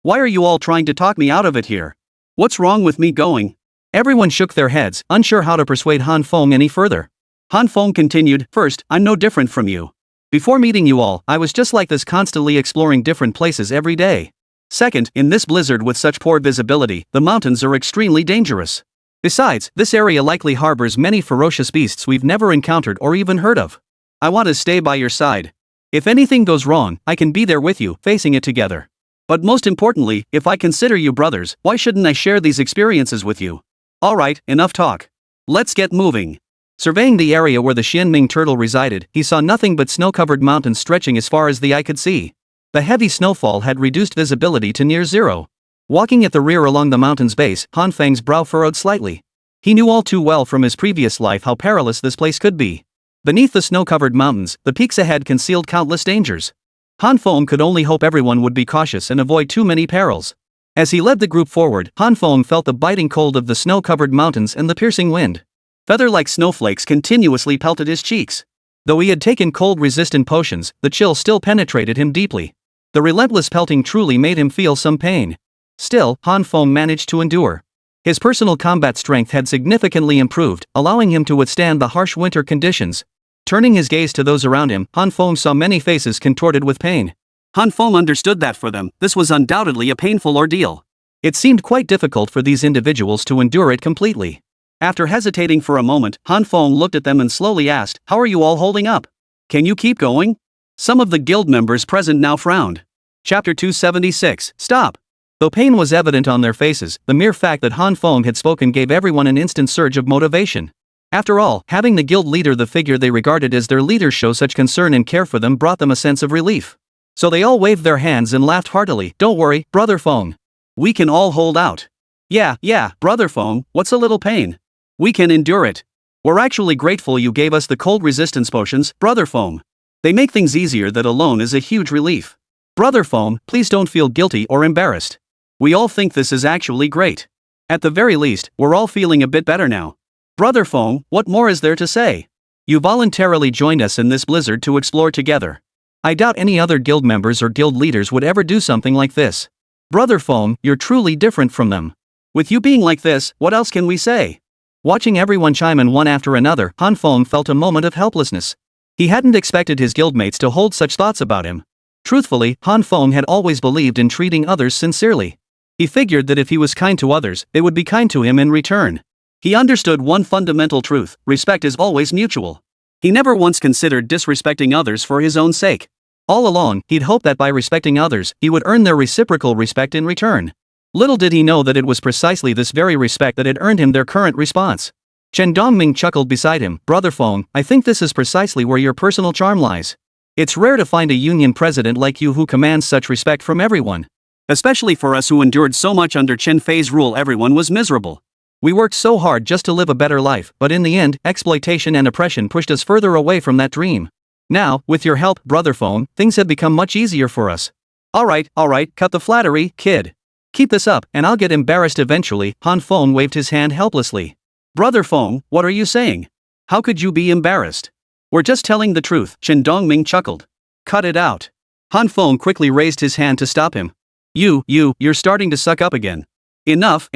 Why are you all trying to talk me out of it here? What's wrong with me going?" Everyone shook their heads, unsure how to persuade Han Feng any further. Han Feng continued, "First, I'm no different from you. Before meeting you all, I was just like this, constantly exploring different places every day. Second, in this blizzard with such poor visibility, the mountains are extremely dangerous. Besides, this area likely harbors many ferocious beasts we've never encountered or even heard of. I want to stay by your side. If anything goes wrong, I can be there with you, facing it together. But most importantly, if I consider you brothers, why shouldn't I share these experiences with you? Alright, enough talk. Let's get moving." Surveying the area where the Xianming turtle resided, he saw nothing but snow-covered mountains stretching as far as the eye could see. The heavy snowfall had reduced visibility to near zero. Walking at the rear along the mountain's base, Han Feng's brow furrowed slightly. He knew all too well from his previous life how perilous this place could be. Beneath the snow-covered mountains, the peaks ahead concealed countless dangers. Han Feng could only hope everyone would be cautious and avoid too many perils. As he led the group forward, Han Feng felt the biting cold of the snow-covered mountains and the piercing wind. Feather-like snowflakes continuously pelted his cheeks. Though he had taken cold-resistant potions, the chill still penetrated him deeply. The relentless pelting truly made him feel some pain. Still, Han Feng managed to endure. His personal combat strength had significantly improved, allowing him to withstand the harsh winter conditions. Turning his gaze to those around him, Han Feng saw many faces contorted with pain. Han Feng understood that for them, this was undoubtedly a painful ordeal. It seemed quite difficult for these individuals to endure it completely. After hesitating for a moment, Han Feng looked at them and slowly asked, "How are you all holding up? Can you keep going?" Some of the guild members present now frowned. Chapter 276, Stop. Though pain was evident on their faces, the mere fact that Han Feng had spoken gave everyone an instant surge of motivation. After all, having the guild leader, the figure they regarded as their leader, show such concern and care for them brought them a sense of relief. So they all waved their hands and laughed heartily. "Don't worry, Brother Feng. We can all hold out." Yeah, Brother Feng, what's a little pain? We can endure it. We're actually grateful you gave us the cold resistance potions, Brother Feng. They make things easier. That alone is a huge relief. Brother Feng, please don't feel guilty or embarrassed. We all think this is actually great. At the very least, we're all feeling a bit better now. Brother Feng, what more is there to say? You voluntarily joined us in this blizzard to explore together. I doubt any other guild members or guild leaders would ever do something like this. Brother Feng, you're truly different from them. With you being like this, what else can we say? Watching everyone chime in one after another, Han Feng felt a moment of helplessness. He hadn't expected his guildmates to hold such thoughts about him. Truthfully, Han Feng had always believed in treating others sincerely. He figured that if he was kind to others, they would be kind to him in return. He understood one fundamental truth: respect is always mutual. He never once considered disrespecting others for his own sake. All along, he'd hoped that by respecting others, he would earn their reciprocal respect in return. Little did he know that it was precisely this very respect that had earned him their current response. Chen Dongming chuckled beside him. Brother Feng, I think this is precisely where your personal charm lies. It's rare to find a union president like you who commands such respect from everyone. Especially for us who endured so much under Chen Fei's rule. Everyone was miserable. We worked so hard just to live a better life, but in the end, exploitation and oppression pushed us further away from that dream. Now, with your help, Brother Feng, things have become much easier for us. Alright, cut the flattery, kid. Keep this up, and I'll get embarrassed eventually. Han Feng waved his hand helplessly. Brother Feng, what are you saying? How could you be embarrassed? We're just telling the truth, Chen Dongming chuckled. Cut it out. Han Feng quickly raised his hand to stop him. You're starting to suck up again. Enough.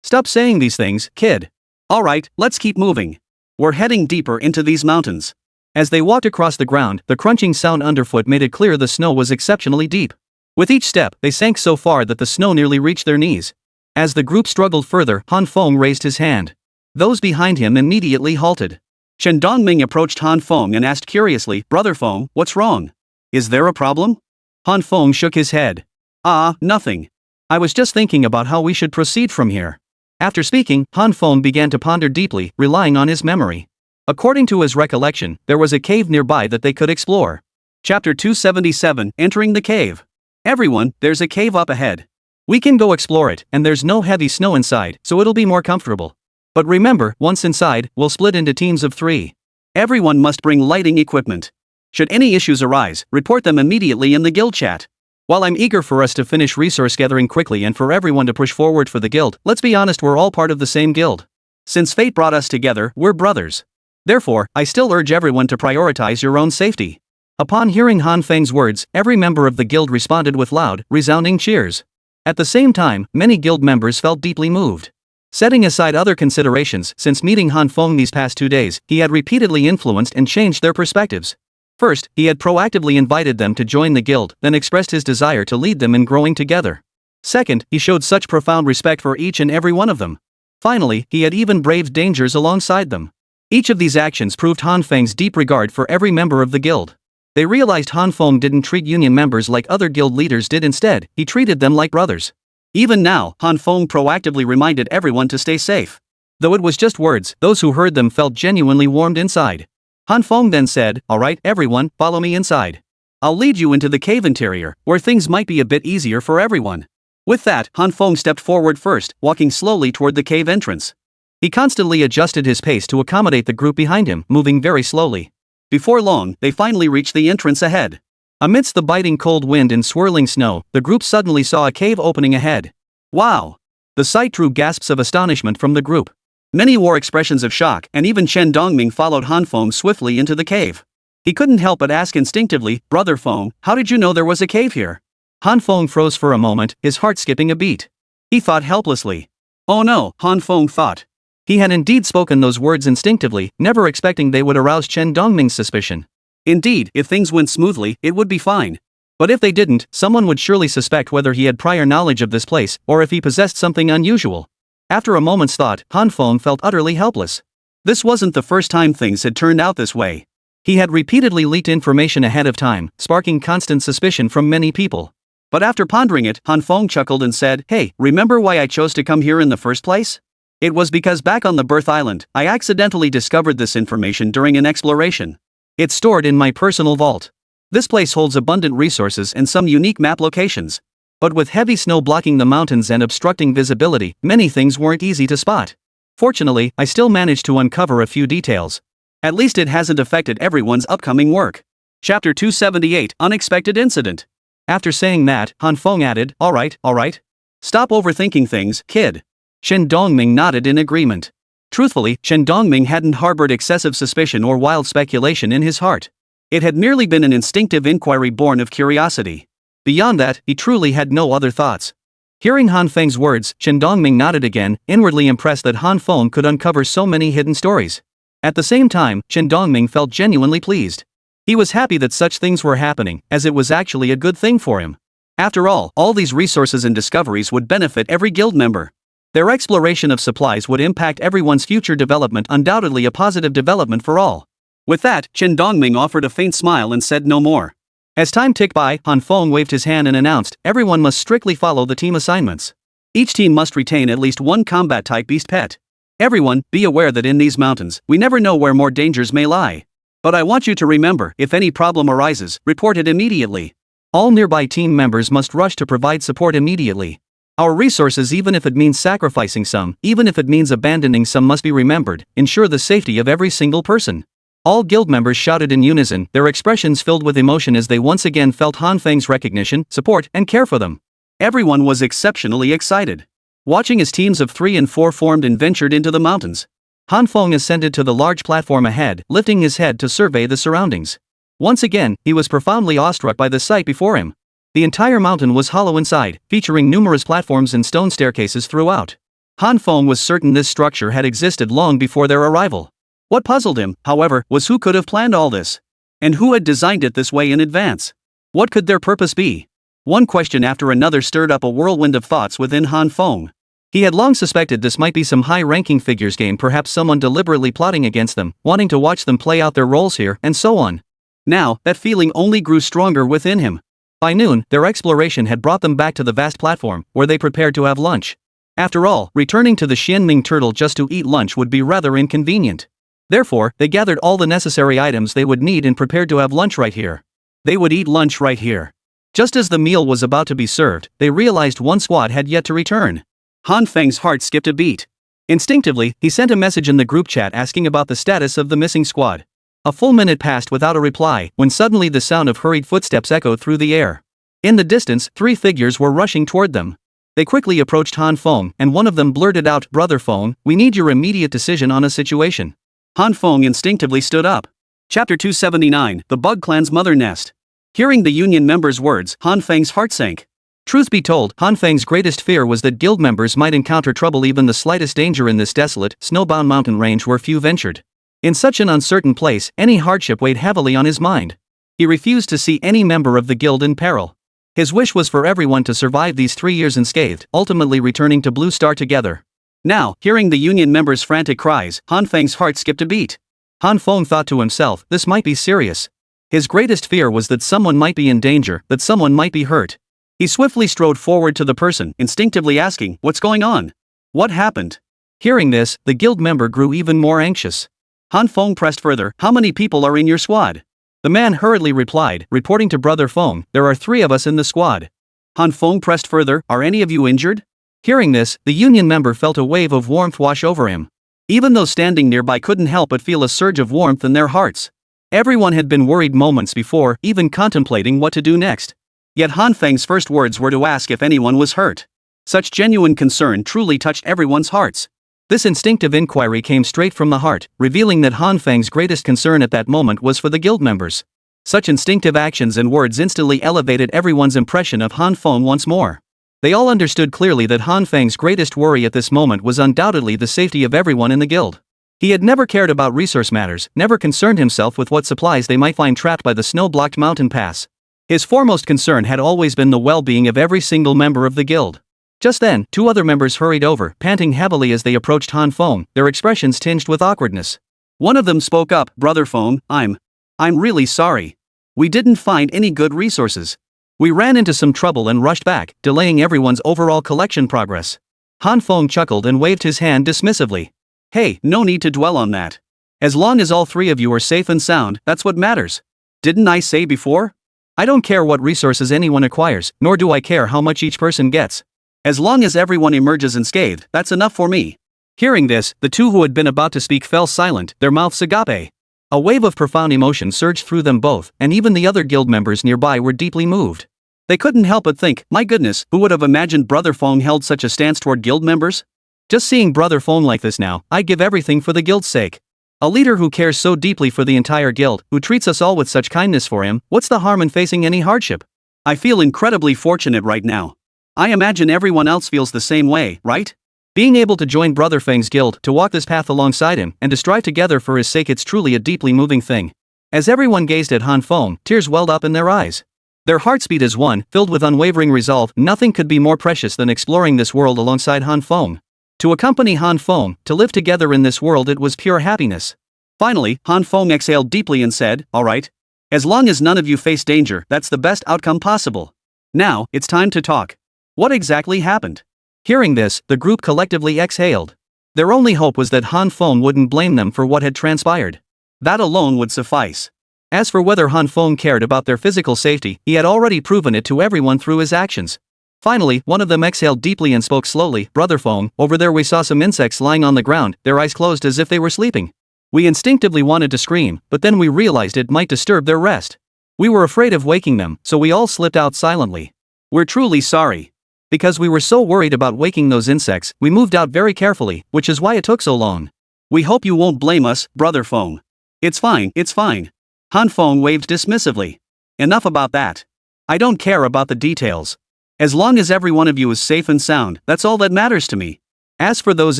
Stop saying these things, kid. Alright, let's keep moving. We're heading deeper into these mountains. As they walked across the ground, the crunching sound underfoot made it clear the snow was exceptionally deep. With each step, they sank so far that the snow nearly reached their knees. As the group struggled further, Han Feng raised his hand. Those behind him immediately halted. Chen Dongming approached Han Feng and asked curiously, Brother Feng, what's wrong? Is there a problem? Han Feng shook his head. Nothing. I was just thinking about how we should proceed from here. After speaking, Han Feng began to ponder deeply, relying on his memory. According to his recollection, there was a cave nearby that they could explore. Chapter 277, Entering the Cave. Everyone, there's a cave up ahead. We can go explore it, and there's no heavy snow inside, so it'll be more comfortable. But remember, once inside, we'll split into teams of 3. Everyone must bring lighting equipment. Should any issues arise, report them immediately in the guild chat. While I'm eager for us to finish resource gathering quickly and for everyone to push forward for the guild, let's be honest, we're all part of the same guild. Since fate brought us together, we're brothers. Therefore, I still urge everyone to prioritize your own safety. Upon hearing Han Feng's words, every member of the guild responded with loud, resounding cheers. At the same time, many guild members felt deeply moved. Setting aside other considerations, since meeting Han Feng these past 2 days, he had repeatedly influenced and changed their perspectives. First, he had proactively invited them to join the guild, then expressed his desire to lead them in growing together. Second, he showed such profound respect for each and every one of them. Finally, he had even braved dangers alongside them. Each of these actions proved Han Feng's deep regard for every member of the guild. They realized Han Feng didn't treat union members like other guild leaders did. Instead, he treated them like brothers. Even now, Han Feng proactively reminded everyone to stay safe. Though it was just words, those who heard them felt genuinely warmed inside. Han Feng then said, Alright, everyone, follow me inside. I'll lead you into the cave interior, where things might be a bit easier for everyone. With that, Han Feng stepped forward first, walking slowly toward the cave entrance. He constantly adjusted his pace to accommodate the group behind him, moving very slowly. Before long, they finally reached the entrance ahead. Amidst the biting cold wind and swirling snow, the group suddenly saw a cave opening ahead. Wow! The sight drew gasps of astonishment from the group. Many wore expressions of shock, and even Chen Dongming followed Han Feng swiftly into the cave. He couldn't help but ask instinctively, Brother Feng, how did you know there was a cave here? Han Feng froze for a moment, his heart skipping a beat. He thought helplessly. Oh no, Han Feng thought. He had indeed spoken those words instinctively, never expecting they would arouse Chen Dongming's suspicion. Indeed, if things went smoothly, it would be fine. But if they didn't, someone would surely suspect whether he had prior knowledge of this place, or if he possessed something unusual. After a moment's thought, Han Feng felt utterly helpless. This wasn't the first time things had turned out this way. He had repeatedly leaked information ahead of time, sparking constant suspicion from many people. But after pondering it, Han Feng chuckled and said, Hey, remember why I chose to come here in the first place? It was because back on the Birth Island, I accidentally discovered this information during an exploration. It's stored in my personal vault. This place holds abundant resources and some unique map locations. But with heavy snow blocking the mountains and obstructing visibility, many things weren't easy to spot. Fortunately, I still managed to uncover a few details. At least it hasn't affected everyone's upcoming work. Chapter 278, Unexpected Incident. After saying that, Han Feng added, Alright. Stop overthinking things, kid. Chen Dongming nodded in agreement. Truthfully, Chen Dongming hadn't harbored excessive suspicion or wild speculation in his heart. It had merely been an instinctive inquiry born of curiosity. Beyond that, he truly had no other thoughts. Hearing Han Feng's words, Chen Dongming nodded again, inwardly impressed that Han Feng could uncover so many hidden stories. At the same time, Chen Dongming felt genuinely pleased. He was happy that such things were happening, as it was actually a good thing for him. After all these resources and discoveries would benefit every guild member. Their exploration of supplies would impact everyone's future development, undoubtedly a positive development for all. With that, Chen Dongming offered a faint smile and said no more. As time ticked by, Han Feng waved his hand and announced, everyone must strictly follow the team assignments. Each team must retain at least one combat-type beast pet. Everyone, be aware that in these mountains, we never know where more dangers may lie. But I want you to remember, if any problem arises, report it immediately. All nearby team members must rush to provide support immediately. Our resources, even if it means sacrificing some, even if it means abandoning some, must be remembered. Ensure the safety of every single person. All guild members shouted in unison, their expressions filled with emotion as they once again felt Han Feng's recognition, support, and care for them. Everyone was exceptionally excited. watching as teams of 3 and 4 formed and ventured into the mountains. Han Feng ascended to the large platform ahead, lifting his head to survey the surroundings. Once again, he was profoundly awestruck by the sight before him. The entire mountain was hollow inside, featuring numerous platforms and stone staircases throughout. Han Feng was certain this structure had existed long before their arrival. What puzzled him, however, was who could have planned all this? And who had designed it this way in advance? What could their purpose be? One question after another stirred up a whirlwind of thoughts within Han Feng. He had long suspected this might be some high-ranking figures game, perhaps someone deliberately plotting against them, wanting to watch them play out their roles here, and so on. Now, that feeling only grew stronger within him. By noon, their exploration had brought them back to the vast platform, where they prepared to have lunch. After all, returning to the Xianming turtle just to eat lunch would be rather inconvenient. Therefore, they gathered all the necessary items they would need and prepared to have lunch right here. They would eat lunch right here. Just as the meal was about to be served, they realized one squad had yet to return. Han Feng's heart skipped a beat. Instinctively, he sent a message in the group chat asking about the status of the missing squad. A full minute passed without a reply, when suddenly the sound of hurried footsteps echoed through the air. In the distance, 3 figures were rushing toward them. They quickly approached Han Feng, and one of them blurted out, "Brother Feng, we need your immediate decision on a situation." Han Feng instinctively stood up. Chapter 279, The Bug Clan's Mother Nest. Hearing the Union members' words, Han Feng's heart sank. Truth be told, Han Feng's greatest fear was that guild members might encounter trouble, even the slightest danger in this desolate, snowbound mountain range where few ventured. In such an uncertain place, any hardship weighed heavily on his mind. He refused to see any member of the guild in peril. His wish was for everyone to survive these 3 years unscathed, ultimately returning to Blue Star together. Now, hearing the Union members' frantic cries, Han Feng's heart skipped a beat. Han Feng thought to himself, this might be serious. His greatest fear was that someone might be in danger, that someone might be hurt. He swiftly strode forward to the person, instinctively asking, "What's going on? What happened?" Hearing this, the guild member grew even more anxious. Han Feng pressed further, "How many people are in your squad?" The man hurriedly replied, reporting to Brother Feng, "There are 3 of us in the squad." Han Feng pressed further, "Are any of you injured?" Hearing this, the Union member felt a wave of warmth wash over him. Even those standing nearby couldn't help but feel a surge of warmth in their hearts. Everyone had been worried moments before, even contemplating what to do next. Yet Han Feng's first words were to ask if anyone was hurt. Such genuine concern truly touched everyone's hearts. This instinctive inquiry came straight from the heart, revealing that Han Feng's greatest concern at that moment was for the guild members. Such instinctive actions and words instantly elevated everyone's impression of Han Feng once more. They all understood clearly that Han Feng's greatest worry at this moment was undoubtedly the safety of everyone in the guild. He had never cared about resource matters, never concerned himself with what supplies they might find trapped by the snow-blocked mountain pass. His foremost concern had always been the well-being of every single member of the guild. Just then, 2 other members hurried over, panting heavily as they approached Han Feng, their expressions tinged with awkwardness. One of them spoke up, "Brother Feng, I'm really sorry. We didn't find any good resources. We ran into some trouble and rushed back, delaying everyone's overall collection progress." Han Feng chuckled and waved his hand dismissively. "Hey, no need to dwell on that. As long as all 3 of you are safe and sound, that's what matters. Didn't I say before? I don't care what resources anyone acquires, nor do I care how much each person gets. As long as everyone emerges unscathed, that's enough for me." Hearing this, the 2 who had been about to speak fell silent, their mouths agape. A wave of profound emotion surged through them both, and even the other guild members nearby were deeply moved. They couldn't help but think, my goodness, who would have imagined Brother Feng held such a stance toward guild members? Just seeing Brother Feng like this now, I'd give everything for the guild's sake. A leader who cares so deeply for the entire guild, who treats us all with such kindness for him, what's the harm in facing any hardship? I feel incredibly fortunate right now. I imagine everyone else feels the same way, right? Being able to join Brother Feng's guild, to walk this path alongside him, and to strive together for his sake, it's truly a deeply moving thing. As everyone gazed at Han Feng, tears welled up in their eyes. Their hearts beat as one, filled with unwavering resolve. Nothing could be more precious than exploring this world alongside Han Feng. To accompany Han Feng, to live together in this world, it was pure happiness. Finally, Han Feng exhaled deeply and said, "All right. As long as none of you face danger, that's the best outcome possible. Now, it's time to talk. What exactly happened?" Hearing this, the group collectively exhaled. Their only hope was that Han Feng wouldn't blame them for what had transpired. That alone would suffice. As for whether Han Feng cared about their physical safety, he had already proven it to everyone through his actions. Finally, one of them exhaled deeply and spoke slowly, "Brother Feng, over there we saw some insects lying on the ground, their eyes closed as if they were sleeping. We instinctively wanted to scream, but then we realized it might disturb their rest. We were afraid of waking them, so we all slipped out silently. We're truly sorry." Because we were so worried about waking those insects, we moved out very carefully, which is why it took so long. We hope you won't blame us, Brother Fong. It's fine, it's fine. Han Fong waved dismissively. Enough about that. I don't care about the details. As long as every one of you is safe and sound, that's all that matters to me. As for those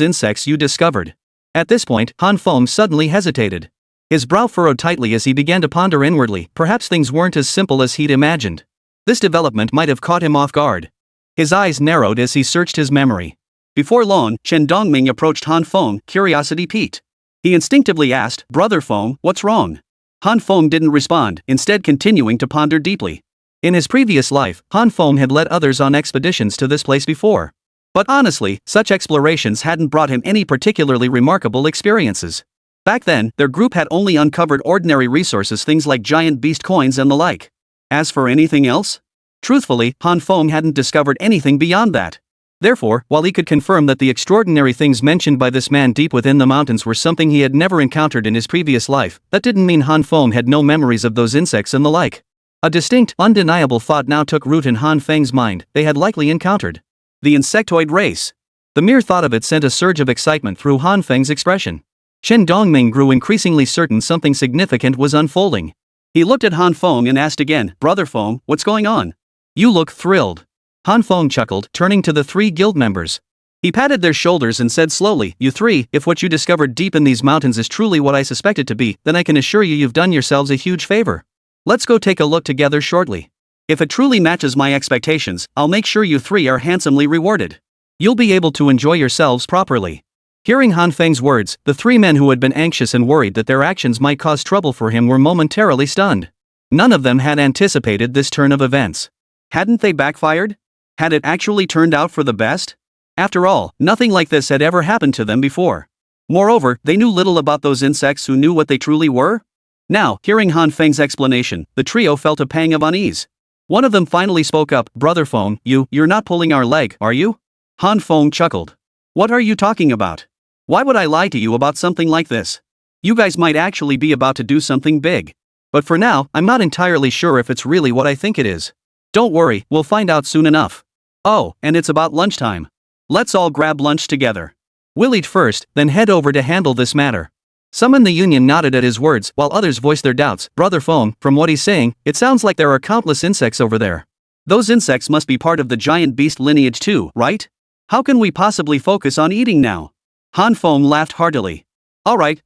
insects you discovered. At this point, Han Fong suddenly hesitated. His brow furrowed tightly as he began to ponder inwardly. Perhaps things weren't as simple as he'd imagined. This development might have caught him off guard. His eyes narrowed as he searched his memory. Before long, Chen Dongming approached Han Fong, curiosity piqued. He instinctively asked, Brother Fong, what's wrong? Han Fong didn't respond, instead continuing to ponder deeply. In his previous life, Han Fong had led others on expeditions to this place before. But honestly, such explorations hadn't brought him any particularly remarkable experiences. Back then, their group had only uncovered ordinary resources, things like giant beast coins and the like. As for anything else? Truthfully, Han Fong hadn't discovered anything beyond that. Therefore, while he could confirm that the extraordinary things mentioned by this man deep within the mountains were something he had never encountered in his previous life, that didn't mean Han Fong had no memories of those insects and the like. A distinct, undeniable thought now took root in Han Feng's mind: they had likely encountered the insectoid race. The mere thought of it sent a surge of excitement through Han Feng's expression. Chen Dongming grew increasingly certain something significant was unfolding. He looked at Han Fong and asked again, Brother Fong, what's going on? You look thrilled. Han Fong chuckled, turning to the three guild members. He patted their shoulders and said slowly, You three, if what you discovered deep in these mountains is truly what I suspect it to be, then I can assure you you've done yourselves a huge favor. Let's go take a look together shortly. If it truly matches my expectations, I'll make sure you three are handsomely rewarded. You'll be able to enjoy yourselves properly. Hearing Han Feng's words, the three men who had been anxious and worried that their actions might cause trouble for him were momentarily stunned. None of them had anticipated this turn of events. Hadn't they backfired? Had it actually turned out for the best? After all, nothing like this had ever happened to them before. Moreover, they knew little about those insects who knew what they truly were. Now, hearing Han Feng's explanation, the trio felt a pang of unease. One of them finally spoke up, Brother Fong, you're not pulling our leg, are you? Han Fong chuckled. What are you talking about? Why would I lie to you about something like this? You guys might actually be about to do something big. But for now, I'm not entirely sure if it's really what I think it is. Don't worry, we'll find out soon enough. Oh, and it's about lunchtime. Let's all grab lunch together. We'll eat first, then head over to handle this matter. Some in the union nodded at his words, while others voiced their doubts. Brother Fong, from what he's saying, it sounds like there are countless insects over there. Those insects must be part of the giant beast lineage too, right? How can we possibly focus on eating now? Han Fong laughed heartily. Alright,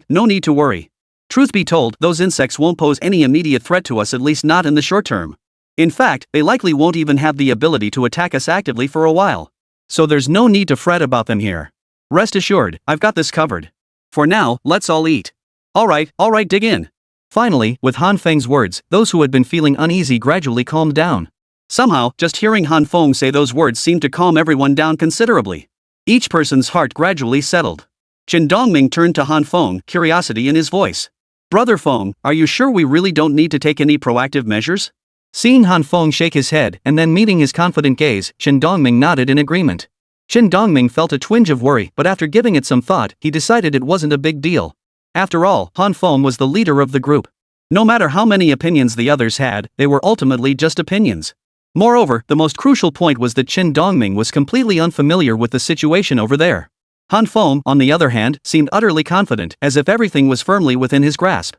no need to worry. Truth be told, those insects won't pose any immediate threat to us, at least not in the short term. In fact, they likely won't even have the ability to attack us actively for a while. So there's no need to fret about them here. Rest assured, I've got this covered. For now, let's all eat. Alright, dig in. Finally, with Han Feng's words, those who had been feeling uneasy gradually calmed down. Somehow, just hearing Han Fong say those words seemed to calm everyone down considerably. Each person's heart gradually settled. Chen Dongming turned to Han Fong, curiosity in his voice. Brother Fong, are you sure we really don't need to take any proactive measures? Seeing Han Fong shake his head and then meeting his confident gaze, Chen Dongming nodded in agreement. Chen Dongming felt a twinge of worry, but after giving it some thought, he decided it wasn't a big deal. After all, Han Fong was the leader of the group. No matter how many opinions the others had, they were ultimately just opinions. Moreover, the most crucial point was that Chen Dongming was completely unfamiliar with the situation over there. Han Fong, on the other hand, seemed utterly confident, as if everything was firmly within his grasp.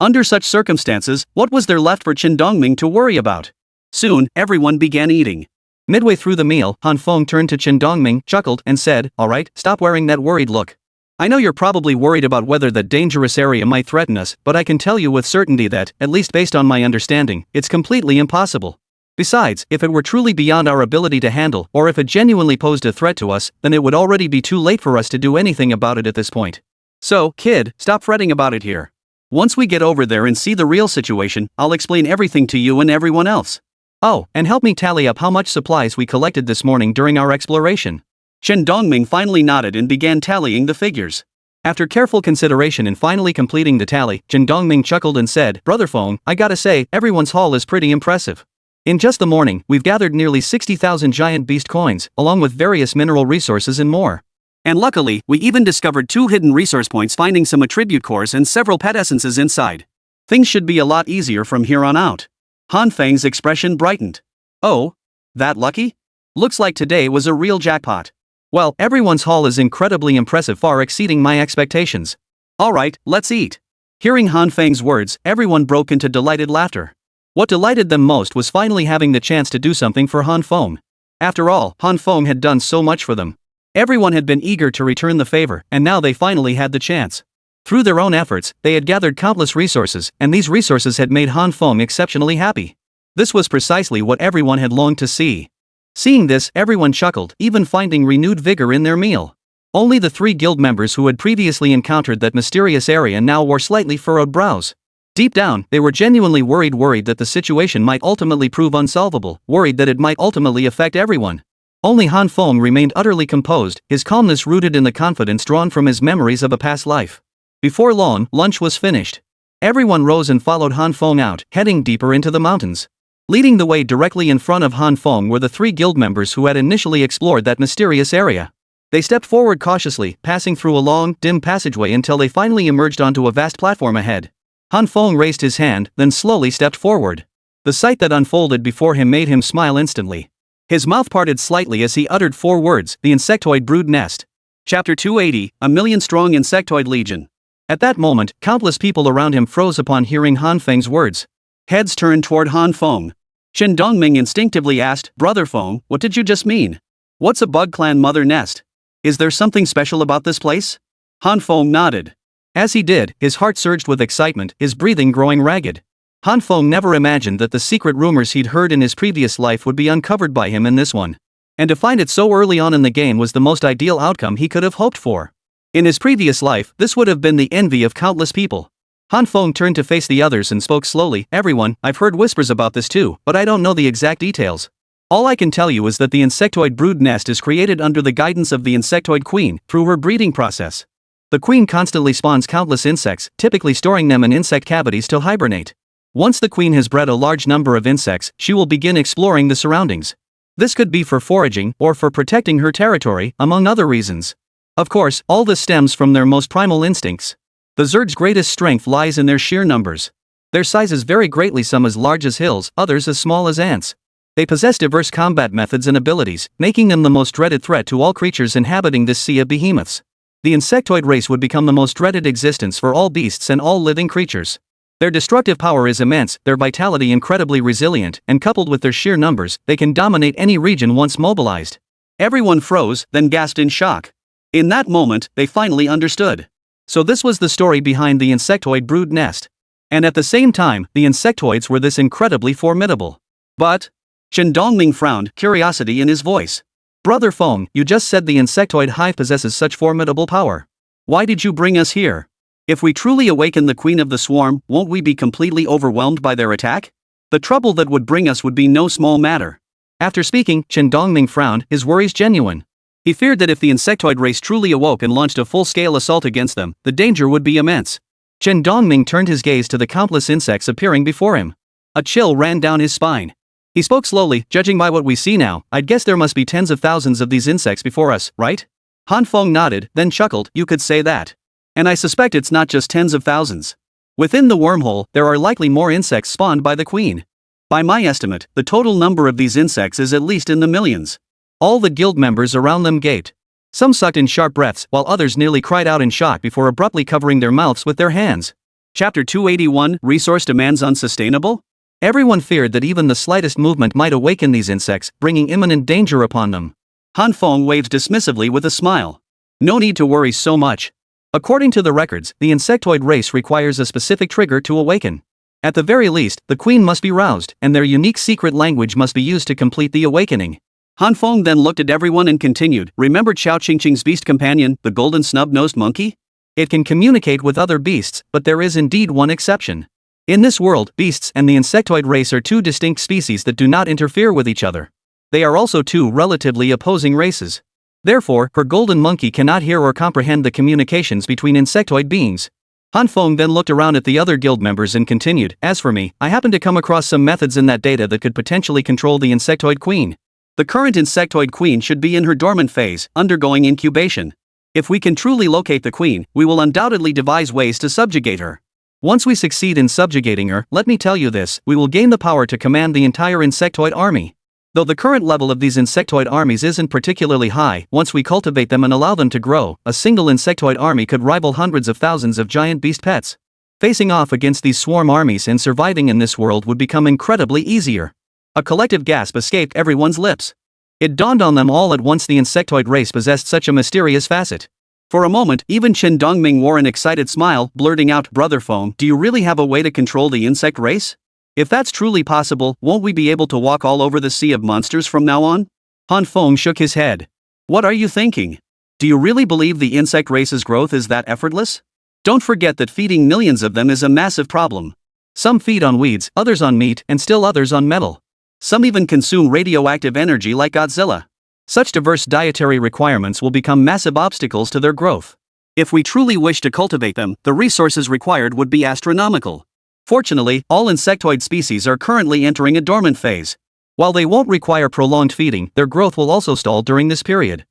Under such circumstances, what was there left for Chen Dongming to worry about? Soon, everyone began eating. Midway through the meal, Han Fong turned to Chen Dongming, chuckled, and said, Alright, stop wearing that worried look. I know you're probably worried about whether that dangerous area might threaten us, but I can tell you with certainty that, at least based on my understanding, it's completely impossible. Besides, if it were truly beyond our ability to handle, or if it genuinely posed a threat to us, then it would already be too late for us to do anything about it at this point. So, kid, stop fretting about it here. Once we get over there and see the real situation, I'll explain everything to you and everyone else. Oh, and help me tally up how much supplies we collected this morning during our exploration. Chen Dongming finally nodded and began tallying the figures. After careful consideration and finally completing the tally, Chen Dongming chuckled and said, Brother Fong, I gotta say, everyone's haul is pretty impressive. In just the morning, we've gathered nearly 60,000 giant beast coins, along with various mineral resources and more. And luckily, we even discovered 2 hidden resource points, finding some attribute cores and several pet essences inside. Things should be a lot easier from here on out. Han Feng's expression brightened. Oh? That lucky? Looks like today was a real jackpot. Well, everyone's haul is incredibly impressive, far exceeding my expectations. Alright, let's eat. Hearing Han Feng's words, everyone broke into delighted laughter. What delighted them most was finally having the chance to do something for Han Feng. After all, Han Feng had done so much for them. Everyone had been eager to return the favor, and now they finally had the chance. Through their own efforts, they had gathered countless resources, and these resources had made Han Feng exceptionally happy. This was precisely what everyone had longed to see. Seeing this, everyone chuckled, even finding renewed vigor in their meal. Only the 3 guild members who had previously encountered that mysterious area now wore slightly furrowed brows. Deep down, they were genuinely worried that the situation might ultimately prove unsolvable, worried that it might ultimately affect everyone. Only Han Feng remained utterly composed, his calmness rooted in the confidence drawn from his memories of a past life. Before long, lunch was finished. Everyone rose and followed Han Feng out, heading deeper into the mountains. Leading the way directly in front of Han Feng were the 3 guild members who had initially explored that mysterious area. They stepped forward cautiously, passing through a long, dim passageway until they finally emerged onto a vast platform ahead. Han Feng raised his hand, then slowly stepped forward. The sight that unfolded before him made him smile instantly. His mouth parted slightly as he uttered 4 words, the insectoid brood nest. Chapter 280, A Million-Strong Insectoid Legion. At that moment, countless people around him froze upon hearing Han Feng's words. Heads turned toward Han Feng. Chen Dongming instinctively asked, Brother Feng, what did you just mean? What's a bug clan mother nest? Is there something special about this place? Han Feng nodded. As he did, his heart surged with excitement, his breathing growing ragged. Han Feng never imagined that the secret rumors he'd heard in his previous life would be uncovered by him in this one. And to find it so early on in the game was the most ideal outcome he could have hoped for. In his previous life, this would have been the envy of countless people. Han Feng turned to face the others and spoke slowly, Everyone, I've heard whispers about this too, but I don't know the exact details. All I can tell you is that the insectoid brood nest is created under the guidance of the insectoid queen, through her breeding process. The queen constantly spawns countless insects, typically storing them in insect cavities to hibernate. Once the queen has bred a large number of insects, she will begin exploring the surroundings. This could be for foraging, or for protecting her territory, among other reasons. Of course, all this stems from their most primal instincts. The Zerg's greatest strength lies in their sheer numbers. Their sizes vary greatly, some as large as hills, others as small as ants. They possess diverse combat methods and abilities, making them the most dreaded threat to all creatures inhabiting this sea of behemoths. The insectoid race would become the most dreaded existence for all beasts and all living creatures. Their destructive power is immense, their vitality incredibly resilient, and coupled with their sheer numbers, they can dominate any region once mobilized. Everyone froze, then gasped in shock. In that moment, they finally understood. So this was the story behind the insectoid brood nest. And at the same time, the insectoids were this incredibly formidable. But Chen Dongming frowned, curiosity in his voice. Brother Feng, you just said the insectoid hive possesses such formidable power. Why did you bring us here? If we truly awaken the queen of the swarm, won't we be completely overwhelmed by their attack? The trouble that would bring us would be no small matter. After speaking, Chen Dongming frowned, his worries genuine. He feared that if the insectoid race truly awoke and launched a full-scale assault against them, the danger would be immense. Chen Dongming turned his gaze to the countless insects appearing before him. A chill ran down his spine. He spoke slowly, judging by what we see now, I'd guess there must be tens of thousands of these insects before us, right? Han Feng nodded, then chuckled, you could say that. And I suspect it's not just tens of thousands. Within the wormhole, there are likely more insects spawned by the queen. By my estimate, the total number of these insects is at least in the millions. All the guild members around them gaped. Some sucked in sharp breaths, while others nearly cried out in shock before abruptly covering their mouths with their hands. Chapter 281, Resource Demands Unsustainable? Everyone feared that even the slightest movement might awaken these insects, bringing imminent danger upon them. Han Feng waved dismissively with a smile. No need to worry so much. According to the records, the insectoid race requires a specific trigger to awaken. At the very least, the queen must be roused, and their unique secret language must be used to complete the awakening. Han Feng then looked at everyone and continued, remember Chao Qingqing's beast companion, the golden snub-nosed monkey? It can communicate with other beasts, but there is indeed one exception. In this world, beasts and the insectoid race are two distinct species that do not interfere with each other. They are also two relatively opposing races. Therefore, her golden monkey cannot hear or comprehend the communications between insectoid beings. Han Feng then looked around at the other guild members and continued, as for me, I happened to come across some methods in that data that could potentially control the insectoid queen. The current insectoid queen should be in her dormant phase, undergoing incubation. If we can truly locate the queen, we will undoubtedly devise ways to subjugate her. Once we succeed in subjugating her, let me tell you this, we will gain the power to command the entire insectoid army. Though the current level of these insectoid armies isn't particularly high, once we cultivate them and allow them to grow, a single insectoid army could rival hundreds of thousands of giant beast pets. Facing off against these swarm armies and surviving in this world would become incredibly easier. A collective gasp escaped everyone's lips. It dawned on them all at once the insectoid race possessed such a mysterious facet. For a moment, even Chen Dongming wore an excited smile, blurting out, "Brother Feng, do you really have a way to control the insect race? If that's truly possible, won't we be able to walk all over the sea of monsters from now on?" Han Feng shook his head. "What are you thinking? Do you really believe the insect race's growth is that effortless? Don't forget that feeding millions of them is a massive problem. Some feed on weeds, others on meat, and still others on metal. Some even consume radioactive energy like Godzilla. Such diverse dietary requirements will become massive obstacles to their growth. If we truly wish to cultivate them, the resources required would be astronomical. Fortunately, all insectoid species are currently entering a dormant phase. While they won't require prolonged feeding, their growth will also stall during this period."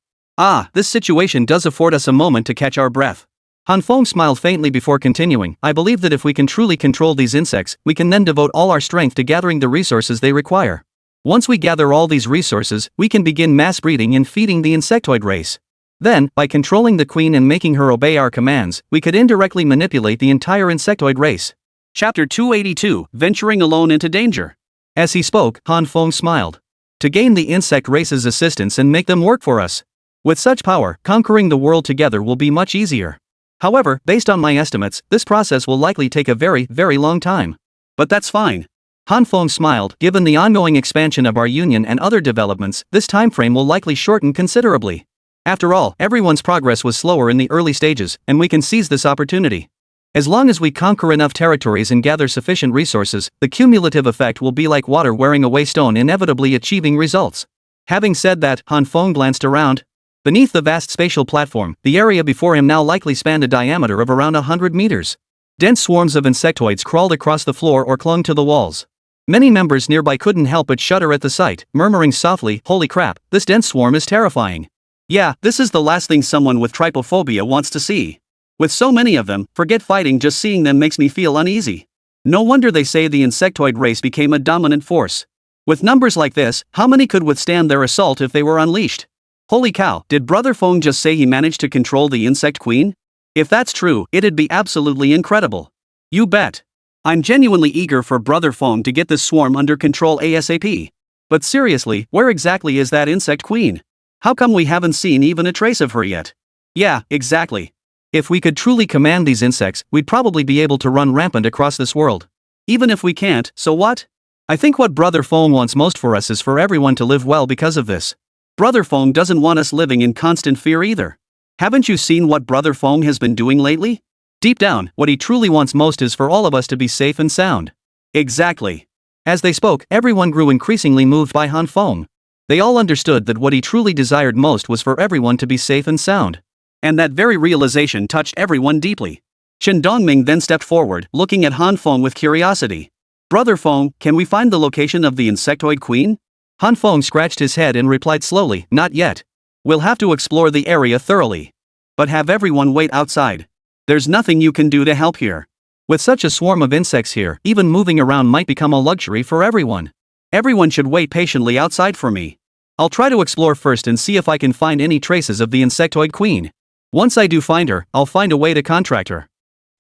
This situation does afford us a moment to catch our breath. Han Feng smiled faintly before continuing, "I believe that if we can truly control these insects, we can then devote all our strength to gathering the resources they require. Once we gather all these resources, we can begin mass breeding and feeding the insectoid race. Then, by controlling the queen and making her obey our commands, we could indirectly manipulate the entire insectoid race." Chapter 282, Venturing Alone into Danger. As he spoke, Han Feng smiled. "To gain the insect race's assistance and make them work for us. With such power, conquering the world together will be much easier. However, based on my estimates, this process will likely take a very, very long time. But that's fine." Han Feng smiled. "Given the ongoing expansion of our union and other developments, this timeframe will likely shorten considerably. After all, everyone's progress was slower in the early stages, and we can seize this opportunity. As long as we conquer enough territories and gather sufficient resources, the cumulative effect will be like water wearing away stone, inevitably achieving results." Having said that, Han Feng glanced around. Beneath the vast spatial platform, the area before him now likely spanned a diameter of around 100 meters. Dense swarms of insectoids crawled across the floor or clung to the walls. Many members nearby couldn't help but shudder at the sight, murmuring softly, "Holy crap, this dense swarm is terrifying. Yeah, this is the last thing someone with trypophobia wants to see. With so many of them, forget fighting, just seeing them makes me feel uneasy. No wonder they say the insectoid race became a dominant force. With numbers like this, how many could withstand their assault if they were unleashed? Holy cow, did Brother Feng just say he managed to control the insect queen? If that's true, it'd be absolutely incredible. You bet. I'm genuinely eager for Brother Feng to get this swarm under control ASAP. But seriously, where exactly is that insect queen? How come we haven't seen even a trace of her yet?" "Yeah, exactly. If we could truly command these insects, we'd probably be able to run rampant across this world. Even if we can't, so what? I think what Brother Feng wants most for us is for everyone to live well because of this. Brother Feng doesn't want us living in constant fear either. Haven't you seen what Brother Feng has been doing lately? Deep down, what he truly wants most is for all of us to be safe and sound." Exactly. As they spoke, everyone grew increasingly moved by Han Feng. They all understood that what he truly desired most was for everyone to be safe and sound. And that very realization touched everyone deeply. Chen Dongming then stepped forward, looking at Han Feng with curiosity. "Brother Feng, can we find the location of the insectoid queen?" Han Feng scratched his head and replied slowly, "Not yet. We'll have to explore the area thoroughly. But have everyone wait outside. There's nothing you can do to help here. With such a swarm of insects here, even moving around might become a luxury for everyone. Everyone should wait patiently outside for me. I'll try to explore first and see if I can find any traces of the insectoid queen. Once I do find her, I'll find a way to contract her.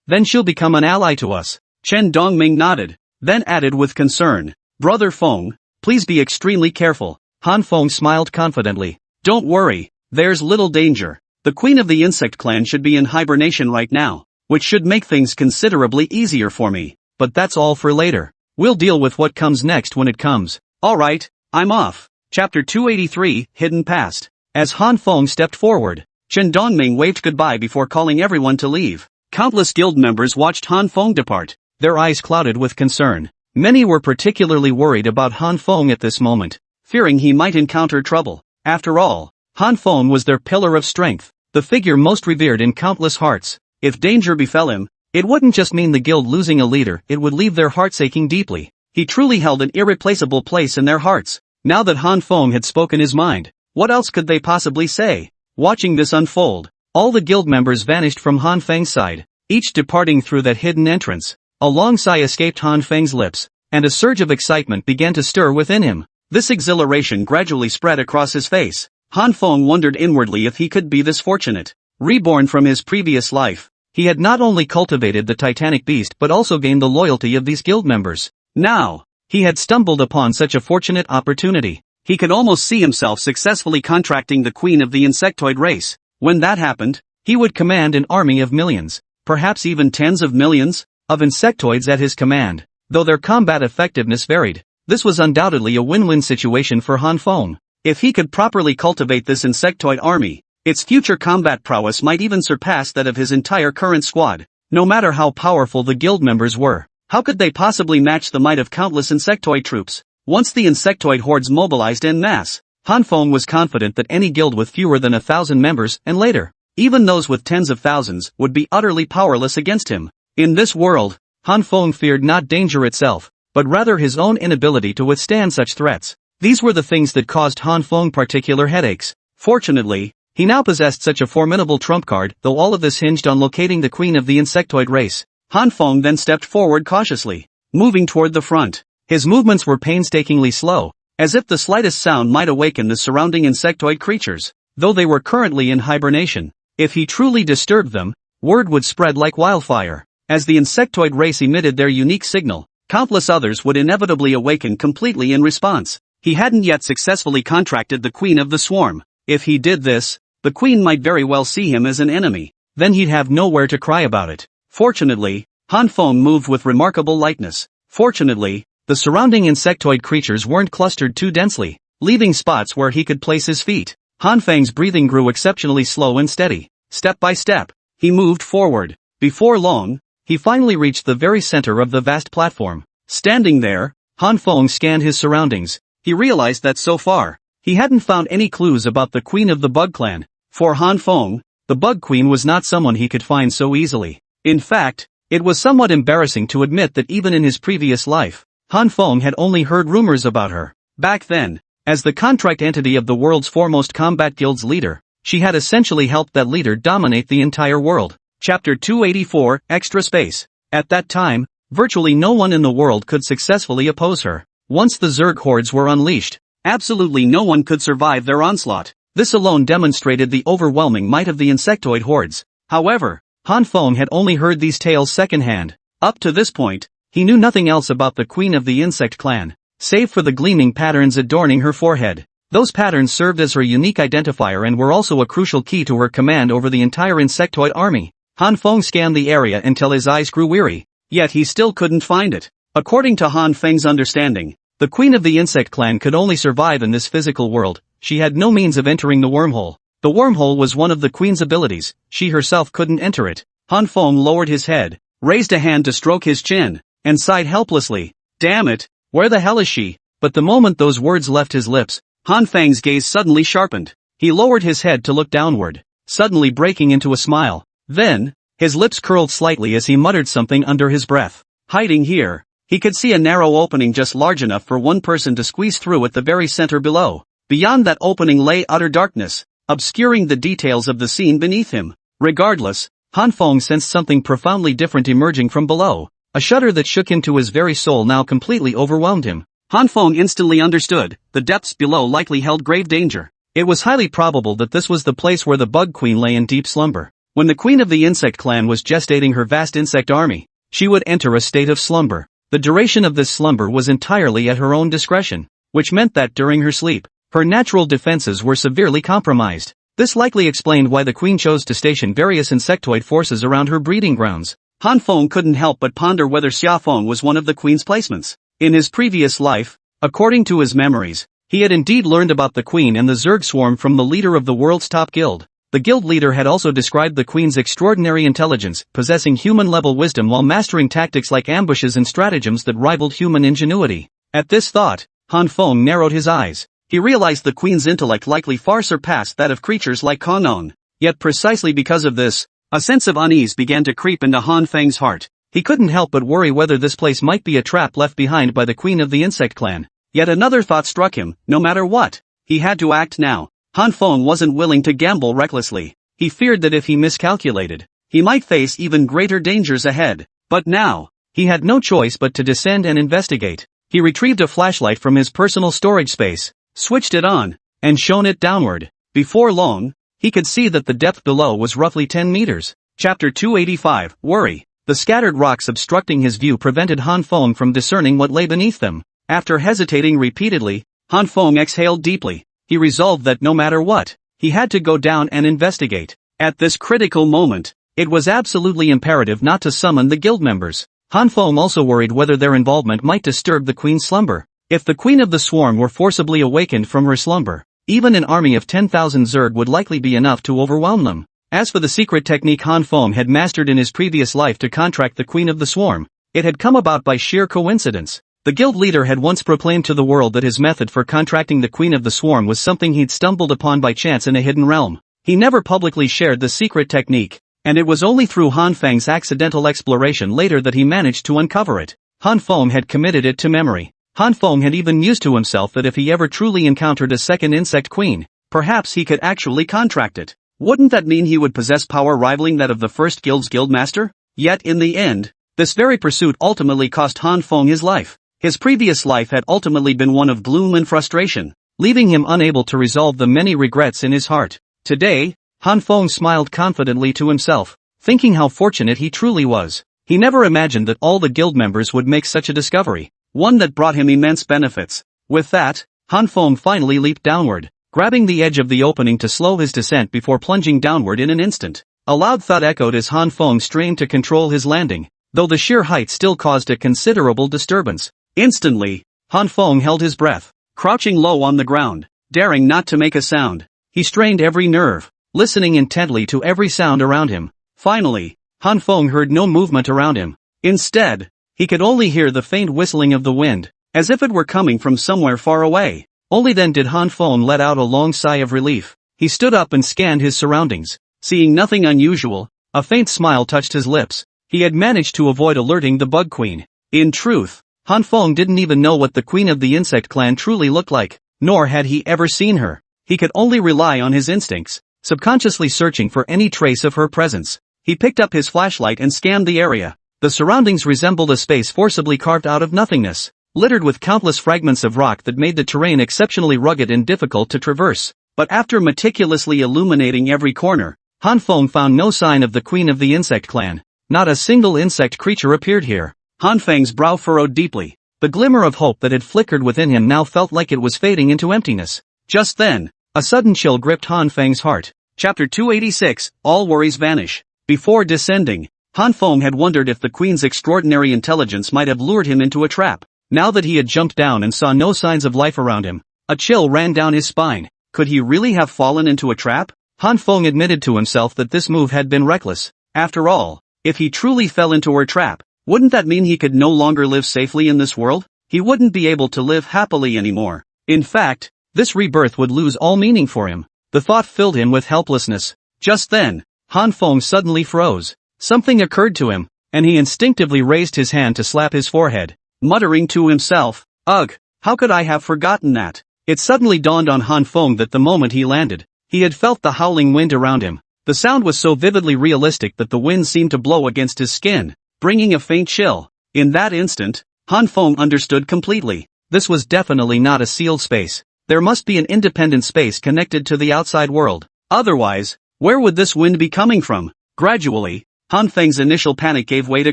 Then she'll become an ally to us." Chen Dongming nodded, then added with concern, "Brother Feng, please be extremely careful." Han Feng smiled confidently. "Don't worry, there's little danger. The queen of the insect clan should be in hibernation right now, which should make things considerably easier for me. But that's all for later. We'll deal with what comes next when it comes. Alright, I'm off." Chapter 283, Hidden Past. As Han Feng stepped forward, Chen Dongming waved goodbye before calling everyone to leave. Countless guild members watched Han Feng depart, their eyes clouded with concern. Many were particularly worried about Han Feng at this moment, fearing he might encounter trouble. After all, Han Feng was their pillar of strength, the figure most revered in countless hearts. If danger befell him, it wouldn't just mean the guild losing a leader, it would leave their hearts aching deeply. He truly held an irreplaceable place in their hearts. Now that Han Feng had spoken his mind, what else could they possibly say? Watching this unfold, all the guild members vanished from Han Feng's side, each departing through that hidden entrance. A long sigh escaped Han Feng's lips, and a surge of excitement began to stir within him. This exhilaration gradually spread across his face. Han Feng wondered inwardly if he could be this fortunate. Reborn from his previous life, he had not only cultivated the titanic beast but also gained the loyalty of these guild members. Now, he had stumbled upon such a fortunate opportunity. He could almost see himself successfully contracting the queen of the insectoid race. When that happened, he would command an army of millions, perhaps even tens of millions, of insectoids at his command. Though their combat effectiveness varied, this was undoubtedly a win-win situation for Han Feng. If he could properly cultivate this insectoid army, its future combat prowess might even surpass that of his entire current squad. No matter how powerful the guild members were, how could they possibly match the might of countless insectoid troops? Once the insectoid hordes mobilized en masse, Han Feng was confident that any guild with fewer than 1,000 members, and later, even those with tens of thousands, would be utterly powerless against him. In this world, Han Feng feared not danger itself, but rather his own inability to withstand such threats. These were the things that caused Han Feng particular headaches. Fortunately, he now possessed such a formidable trump card, though all of this hinged on locating the queen of the insectoid race. Han Feng then stepped forward cautiously, moving toward the front. His movements were painstakingly slow, as if the slightest sound might awaken the surrounding insectoid creatures. Though they were currently in hibernation, if he truly disturbed them, word would spread like wildfire. As the insectoid race emitted their unique signal, countless others would inevitably awaken completely in response. He hadn't yet successfully contracted the queen of the swarm. If he did this, the queen might very well see him as an enemy. Then he'd have nowhere to cry about it. Fortunately, Han Feng moved with remarkable lightness. Fortunately, the surrounding insectoid creatures weren't clustered too densely, leaving spots where he could place his feet. Han Feng's breathing grew exceptionally slow and steady. Step by step, he moved forward. Before long, he finally reached the very center of the vast platform. Standing there, Han Feng scanned his surroundings. He realized that so far, he hadn't found any clues about the queen of the Bug Clan. For Han Feng, the Bug Queen was not someone he could find so easily. In fact, it was somewhat embarrassing to admit that even in his previous life, Han Feng had only heard rumors about her. Back then, as the contract entity of the world's foremost combat guild's leader, she had essentially helped that leader dominate the entire world. Chapter 284, Extra Space. At that time, virtually no one in the world could successfully oppose her. Once the Zerg hordes were unleashed, absolutely no one could survive their onslaught. This alone demonstrated the overwhelming might of the insectoid hordes. However, Han Feng had only heard these tales secondhand. Up to this point, he knew nothing else about the queen of the insect clan, save for the gleaming patterns adorning her forehead. Those patterns served as her unique identifier and were also a crucial key to her command over the entire insectoid army. Han Feng scanned the area until his eyes grew weary, yet he still couldn't find it. According to Han Feng's understanding, the queen of the insect clan could only survive in this physical world. She had no means of entering the wormhole. The wormhole was one of the queen's abilities. She herself couldn't enter it. Han Feng lowered his head, raised a hand to stroke his chin, and sighed helplessly. Damn it, where the hell is she? But the moment those words left his lips, Han Feng's gaze suddenly sharpened. He lowered his head to look downward, suddenly breaking into a smile. Then, his lips curled slightly as he muttered something under his breath. Hiding here, he could see a narrow opening just large enough for one person to squeeze through at the very center below. Beyond that opening lay utter darkness, obscuring the details of the scene beneath him. Regardless, Han Feng sensed something profoundly different emerging from below. A shudder that shook him to his very soul now completely overwhelmed him. Han Feng instantly understood, the depths below likely held grave danger. It was highly probable that this was the place where the Bug Queen lay in deep slumber. When the queen of the insect clan was gestating her vast insect army, she would enter a state of slumber. The duration of this slumber was entirely at her own discretion, which meant that during her sleep, her natural defenses were severely compromised. This likely explained why the queen chose to station various insectoid forces around her breeding grounds. Han Feng couldn't help but ponder whether Xia Feng was one of the queen's placements. In his previous life, according to his memories, he had indeed learned about the queen and the Zerg swarm from the leader of the world's top guild. The guild leader had also described the queen's extraordinary intelligence, possessing human-level wisdom while mastering tactics like ambushes and stratagems that rivaled human ingenuity. At this thought, Han Feng narrowed his eyes. He realized the queen's intellect likely far surpassed that of creatures like Konon. Yet precisely because of this, a sense of unease began to creep into Han Feng's heart. He couldn't help but worry whether this place might be a trap left behind by the queen of the insect clan. Yet another thought struck him. No matter what, he had to act now. Han Feng wasn't willing to gamble recklessly. He feared that if he miscalculated, he might face even greater dangers ahead. But now, he had no choice but to descend and investigate. He retrieved a flashlight from his personal storage space, switched it on, and shone it downward. Before long, he could see that the depth below was roughly 10 meters. Chapter 285, Worry. The scattered rocks obstructing his view prevented Han Feng from discerning what lay beneath them. After hesitating repeatedly, Han Feng exhaled deeply. He resolved that no matter what, he had to go down and investigate. At this critical moment, it was absolutely imperative not to summon the guild members. Han Feng also worried whether their involvement might disturb the queen's slumber. If the queen of the swarm were forcibly awakened from her slumber, even an army of 10,000 Zerg would likely be enough to overwhelm them. As for the secret technique Han Feng had mastered in his previous life to contract the queen of the swarm, it had come about by sheer coincidence. The guild leader had once proclaimed to the world that his method for contracting the queen of the swarm was something he'd stumbled upon by chance in a hidden realm. He never publicly shared the secret technique, and it was only through Han Feng's accidental exploration later that he managed to uncover it. Han Feng had committed it to memory. Han Feng had even mused to himself that if he ever truly encountered a second insect queen, perhaps he could actually contract it. Wouldn't that mean he would possess power rivaling that of the first guild's guildmaster? Yet in the end, this very pursuit ultimately cost Han Feng his life. His previous life had ultimately been one of gloom and frustration, leaving him unable to resolve the many regrets in his heart. Today, Han Feng smiled confidently to himself, thinking how fortunate he truly was. He never imagined that all the guild members would make such a discovery, one that brought him immense benefits. With that, Han Feng finally leaped downward, grabbing the edge of the opening to slow his descent before plunging downward in an instant. A loud thud echoed as Han Feng strained to control his landing, though the sheer height still caused a considerable disturbance. Instantly, Han Feng held his breath, crouching low on the ground, daring not to make a sound. He strained every nerve, listening intently to every sound around him. Finally, Han Feng heard no movement around him. Instead, he could only hear the faint whistling of the wind, as if it were coming from somewhere far away. Only then did Han Feng let out a long sigh of relief. He stood up and scanned his surroundings. Seeing nothing unusual, a faint smile touched his lips. He had managed to avoid alerting the bug queen. In truth, Han Feng didn't even know what the queen of the insect clan truly looked like, nor had he ever seen her. He could only rely on his instincts, subconsciously searching for any trace of her presence. He picked up his flashlight and scanned the area. The surroundings resembled a space forcibly carved out of nothingness, littered with countless fragments of rock that made the terrain exceptionally rugged and difficult to traverse. But after meticulously illuminating every corner, Han Feng found no sign of the queen of the insect clan. Not a single insect creature appeared here. Han Feng's brow furrowed deeply. The glimmer of hope that had flickered within him now felt like it was fading into emptiness. Just then, a sudden chill gripped Han Feng's heart. Chapter 286, All Worries Vanish. Before descending, Han Feng had wondered if the queen's extraordinary intelligence might have lured him into a trap. Now that he had jumped down and saw no signs of life around him, a chill ran down his spine. Could he really have fallen into a trap? Han Feng admitted to himself that this move had been reckless. After all, if he truly fell into her trap, wouldn't that mean he could no longer live safely in this world? He wouldn't be able to live happily anymore. In fact, this rebirth would lose all meaning for him. The thought filled him with helplessness. Just then, Han Feng suddenly froze. Something occurred to him, and he instinctively raised his hand to slap his forehead, muttering to himself, "Ugh, how could I have forgotten that?" It suddenly dawned on Han Feng that the moment he landed, he had felt the howling wind around him. The sound was so vividly realistic that the wind seemed to blow against his skin, bringing a faint chill. In that instant, Han Feng understood completely. This was definitely not a sealed space. There must be an independent space connected to the outside world. Otherwise, where would this wind be coming from? Gradually, Han Feng's initial panic gave way to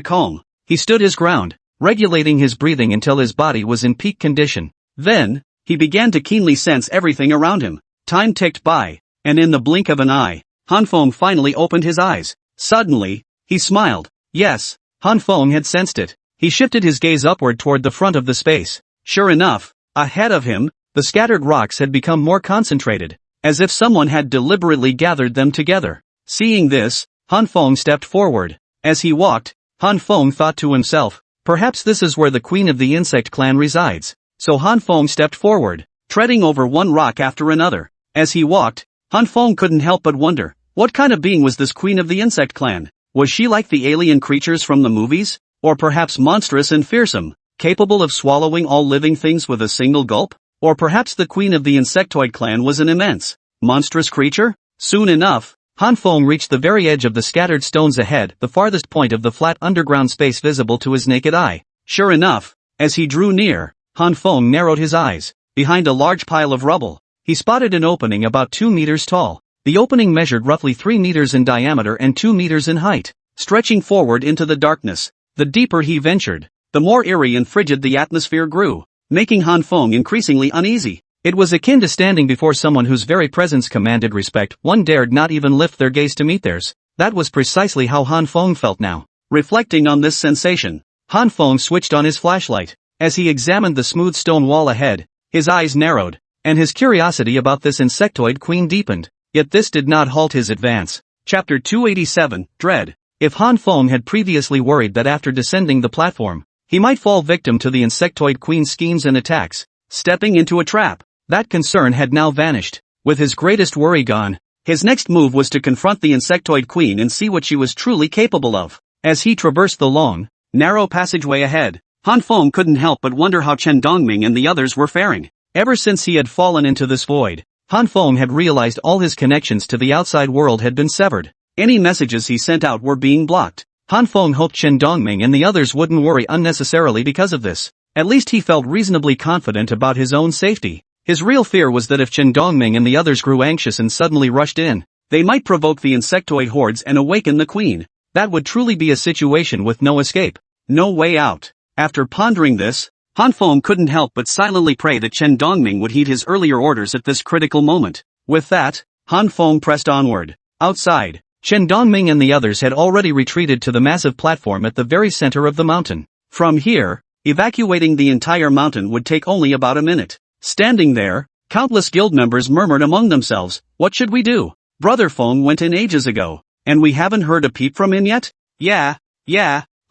calm. He stood his ground, regulating his breathing until his body was in peak condition. Then, he began to keenly sense everything around him. Time ticked by, and in the blink of an eye, Han Feng finally opened his eyes. Suddenly, he smiled. Yes, Han Feng had sensed it. He shifted his gaze upward toward the front of the space. Sure enough, ahead of him, the scattered rocks had become more concentrated, as if someone had deliberately gathered them together. Seeing this, Han Feng stepped forward. As he walked, Han Feng thought to himself, perhaps this is where the queen of the insect clan resides. So Han Feng stepped forward, treading over one rock after another. As he walked, Han Feng couldn't help but wonder, what kind of being was this queen of the insect clan? Was she like the alien creatures from the movies? Or perhaps monstrous and fearsome, capable of swallowing all living things with a single gulp? Or perhaps the queen of the insectoid clan was an immense, monstrous creature? Soon enough, Han Feng reached the very edge of the scattered stones ahead, the farthest point of the flat underground space visible to his naked eye. Sure enough, as he drew near, Han Feng narrowed his eyes. Behind a large pile of rubble, he spotted an opening about 2 meters tall. The opening measured roughly 3 meters in diameter and 2 meters in height, stretching forward into the darkness. The deeper he ventured, the more eerie and frigid the atmosphere grew, making Han Feng increasingly uneasy. It was akin to standing before someone whose very presence commanded respect. One dared not even lift their gaze to meet theirs. That was precisely how Han Feng felt now. Reflecting on this sensation, Han Feng switched on his flashlight. As he examined the smooth stone wall ahead, his eyes narrowed, and his curiosity about this insectoid queen deepened. Yet this did not halt his advance. Chapter 287, Dread. If Han Feng had previously worried that after descending the platform, he might fall victim to the insectoid queen's schemes and attacks, stepping into a trap, that concern had now vanished. With his greatest worry gone, his next move was to confront the insectoid queen and see what she was truly capable of. As he traversed the long, narrow passageway ahead, Han Feng couldn't help but wonder how Chen Dongming and the others were faring. Ever since he had fallen into this void, Han Feng had realized all his connections to the outside world had been severed. Any messages he sent out were being blocked. Han Feng hoped Chen Dongming and the others wouldn't worry unnecessarily because of this. At least he felt reasonably confident about his own safety. His real fear was that if Chen Dongming and the others grew anxious and suddenly rushed in, they might provoke the insectoid hordes and awaken the queen. That would truly be a situation with no escape, no way out. After pondering this, Han Feng couldn't help but silently pray that Chen Dongming would heed his earlier orders at this critical moment. With that, Han Feng pressed onward. Outside, Chen Dongming and the others had already retreated to the massive platform at the very center of the mountain. From here, evacuating the entire mountain would take only about a minute. Standing there, countless guild members murmured among themselves, "What should we do? Brother Feng went in ages ago, and we haven't heard a peep from him yet? Yeah,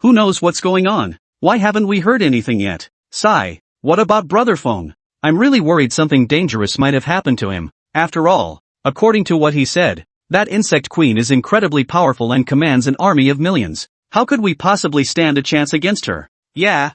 who knows what's going on? Why haven't we heard anything yet? Sigh, what about Brother Feng? I'm really worried something dangerous might have happened to him. After all, according to what he said, that insect queen is incredibly powerful and commands an army of millions. How could we possibly stand a chance against her? Yeah,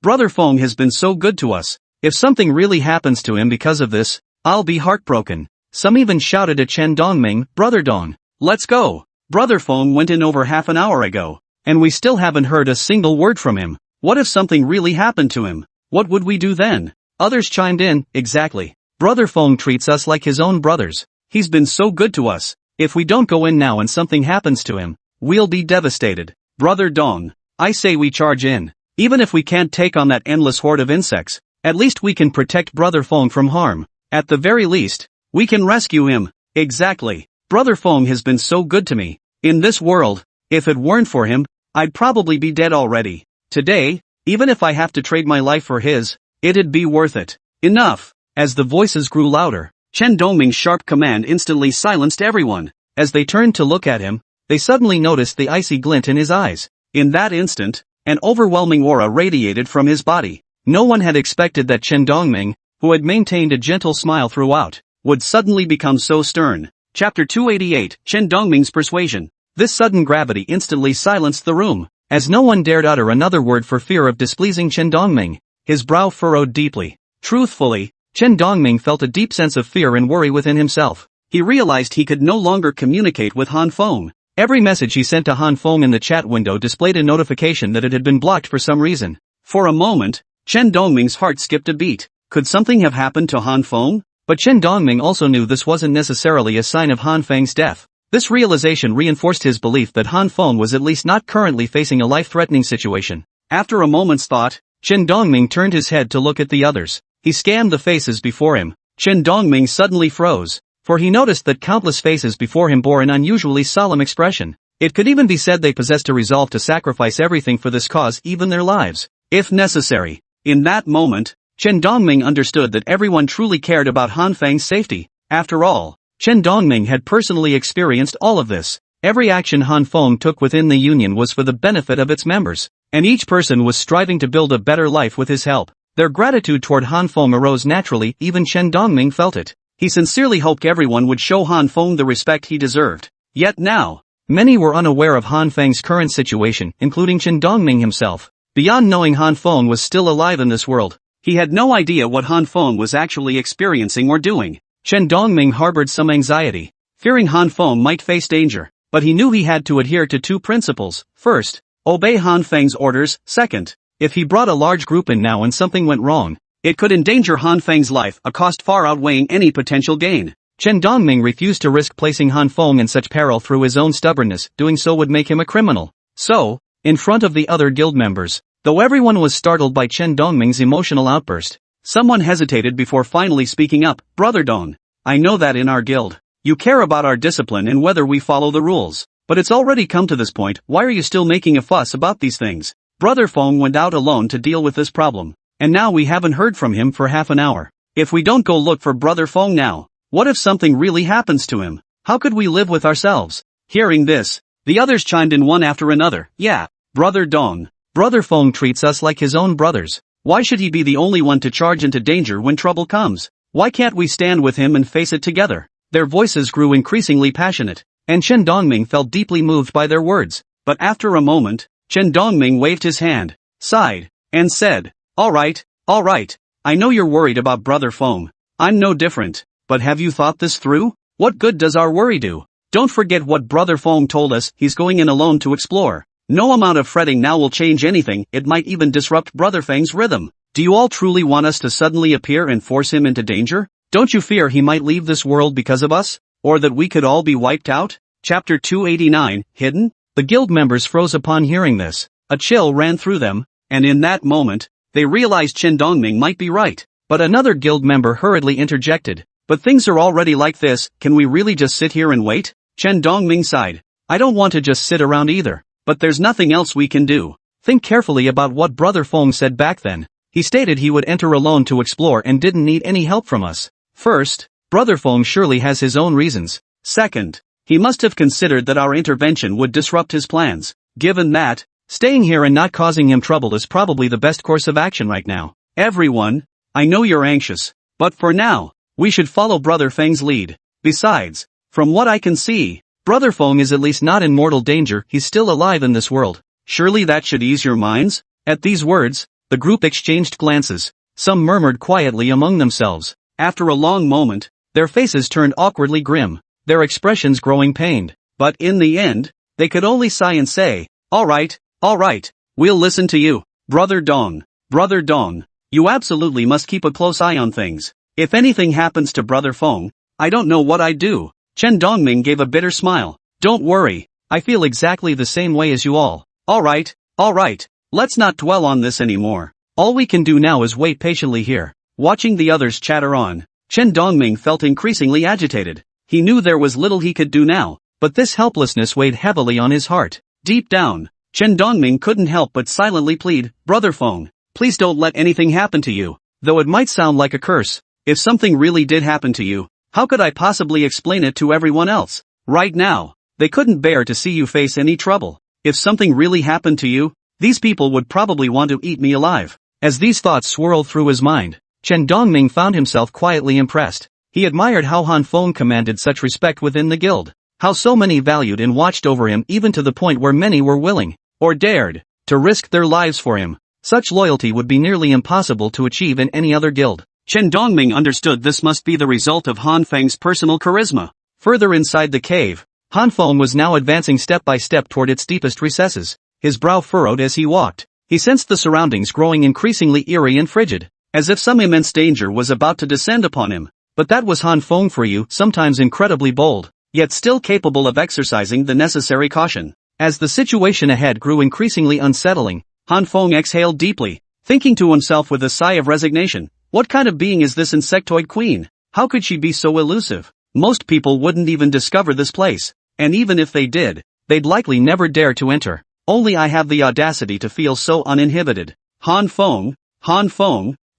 Brother Feng has been so good to us. If something really happens to him because of this, I'll be heartbroken." Some even shouted at Chen Dongming, "Brother Dong, let's go. Brother Feng went in over half an hour ago, and we still haven't heard a single word from him. What if something really happened to him? What would we do then?" Others chimed in, "Exactly. Brother Feng treats us like his own brothers. He's been so good to us. If we don't go in now and something happens to him, we'll be devastated. Brother Dong, I say we charge in. Even if we can't take on that endless horde of insects, at least we can protect Brother Feng from harm. At the very least, we can rescue him." "Exactly. Brother Feng has been so good to me. In this world, if it weren't for him, I'd probably be dead already. Today, even if I have to trade my life for his, it'd be worth it." "Enough." As the voices grew louder, Chen Dongming's sharp command instantly silenced everyone. As they turned to look at him, they suddenly noticed the icy glint in his eyes. In that instant, an overwhelming aura radiated from his body. No one had expected that Chen Dongming, who had maintained a gentle smile throughout, would suddenly become so stern. Chapter 288, Chen Dongming's Persuasion. This sudden gravity instantly silenced the room, as no one dared utter another word for fear of displeasing Chen Dongming. His brow furrowed deeply. Truthfully, Chen Dongming felt a deep sense of fear and worry within himself. He realized he could no longer communicate with Han Feng. Every message he sent to Han Feng in the chat window displayed a notification that it had been blocked for some reason. For a moment, Chen Dongming's heart skipped a beat. Could something have happened to Han Feng? But Chen Dongming also knew this wasn't necessarily a sign of Han Feng's death. This realization reinforced his belief that Han Feng was at least not currently facing a life-threatening situation. After a moment's thought, Chen Dongming turned his head to look at the others. He scanned the faces before him. Chen Dongming suddenly froze, for he noticed that countless faces before him bore an unusually solemn expression. It could even be said they possessed a resolve to sacrifice everything for this cause, even their lives, if necessary. In that moment, Chen Dongming understood that everyone truly cared about Han Feng's safety. After all, Chen Dongming had personally experienced all of this. Every action Han Feng took within the Union was for the benefit of its members, and each person was striving to build a better life with his help. Their gratitude toward Han Feng arose naturally, even Chen Dongming felt it. He sincerely hoped everyone would show Han Feng the respect he deserved. Yet now, many were unaware of Han Feng's current situation, including Chen Dongming himself. Beyond knowing Han Feng was still alive in this world, he had no idea what Han Feng was actually experiencing or doing. Chen Dongming harbored some anxiety, fearing Han Feng might face danger, but he knew he had to adhere to two principles. First, obey Han Feng's orders. Second, If he brought a large group in now and something went wrong, it could endanger Han Feng's life, a cost far outweighing any potential gain. Chen Dongming refused to risk placing Han Feng in such peril through his own stubbornness. Doing so would make him a criminal. So, in front of the other guild members, though everyone was startled by Chen Dongming's emotional outburst, someone hesitated before finally speaking up. Brother Dong, I know that in our guild, you care about our discipline and whether we follow the rules, but it's already come to this point. Why are you still making a fuss about these things? Brother Feng went out alone to deal with this problem, and now we haven't heard from him for half an hour. If we don't go look for Brother Feng now, what if something really happens to him? How could we live with ourselves? Hearing this, the others chimed in one after another. Yeah, Brother Dong. Brother Feng treats us like his own brothers. Why should he be the only one to charge into danger when trouble comes? Why can't we stand with him and face it together? Their voices grew increasingly passionate, and Chen Dongming felt deeply moved by their words. But after a moment, Chen Dongming waved his hand, sighed, and said, all right, I know you're worried about Brother Feng. I'm no different. But have you thought this through? What good does our worry do? Don't forget what Brother Feng told us. He's going in alone to explore. No amount of fretting now will change anything. It might even disrupt Brother Feng's rhythm. Do you all truly want us to suddenly appear and force him into danger? Don't you fear he might leave this world because of us? Or that we could all be wiped out? Chapter 289, Hidden? The guild members froze upon hearing this. A chill ran through them, and in that moment, they realized Chen Dongming might be right. But another guild member hurriedly interjected. But things are already like this. Can we really just sit here and wait? Chen Dongming sighed. I don't want to just sit around either. But there's nothing else we can do. Think carefully about what Brother Feng said back then. He stated he would enter alone to explore and didn't need any help from us. First, Brother Feng surely has his own reasons. Second, he must have considered that our intervention would disrupt his plans. Given that, staying here and not causing him trouble is probably the best course of action right now. Everyone, I know you're anxious, but for now, we should follow Brother Feng's lead. Besides, from what I can see, Brother Feng is at least not in mortal danger. He's still alive in this world. Surely that should ease your minds? At these words, the group exchanged glances. Some murmured quietly among themselves. After a long moment, their faces turned awkwardly grim, their expressions growing pained. But in the end, they could only sigh and say, all right, we'll listen to you. Brother Dong, you absolutely must keep a close eye on things. If anything happens to Brother Feng, I don't know what I'd do. Chen Dongming gave a bitter smile. Don't worry, I feel exactly the same way as you all. All right, let's not dwell on this anymore. All we can do now is wait patiently here. Watching the others chatter on, Chen Dongming felt increasingly agitated. He knew there was little he could do now, but this helplessness weighed heavily on his heart. Deep down, Chen Dongming couldn't help but silently plead, Brother Feng, please don't let anything happen to you. Though it might sound like a curse, if something really did happen to you, how could I possibly explain it to everyone else? Right now, they couldn't bear to see you face any trouble. If something really happened to you, these people would probably want to eat me alive. As these thoughts swirled through his mind, Chen Dongming found himself quietly impressed. He admired how Han Feng commanded such respect within the guild, how so many valued and watched over him even to the point where many were willing, or dared, to risk their lives for him. Such loyalty would be nearly impossible to achieve in any other guild. Chen Dongming understood this must be the result of Han Feng's personal charisma. Further inside the cave, Han Feng was now advancing step by step toward its deepest recesses. His brow furrowed as he walked. He sensed the surroundings growing increasingly eerie and frigid, as if some immense danger was about to descend upon him. But that was Han Feng for you, sometimes incredibly bold, yet still capable of exercising the necessary caution. As the situation ahead grew increasingly unsettling, Han Feng exhaled deeply, thinking to himself with a sigh of resignation, what kind of being is this insectoid queen? How could she be so elusive? Most people wouldn't even discover this place, and even if they did, they'd likely never dare to enter. Only I have the audacity to feel so uninhibited. Han Feng,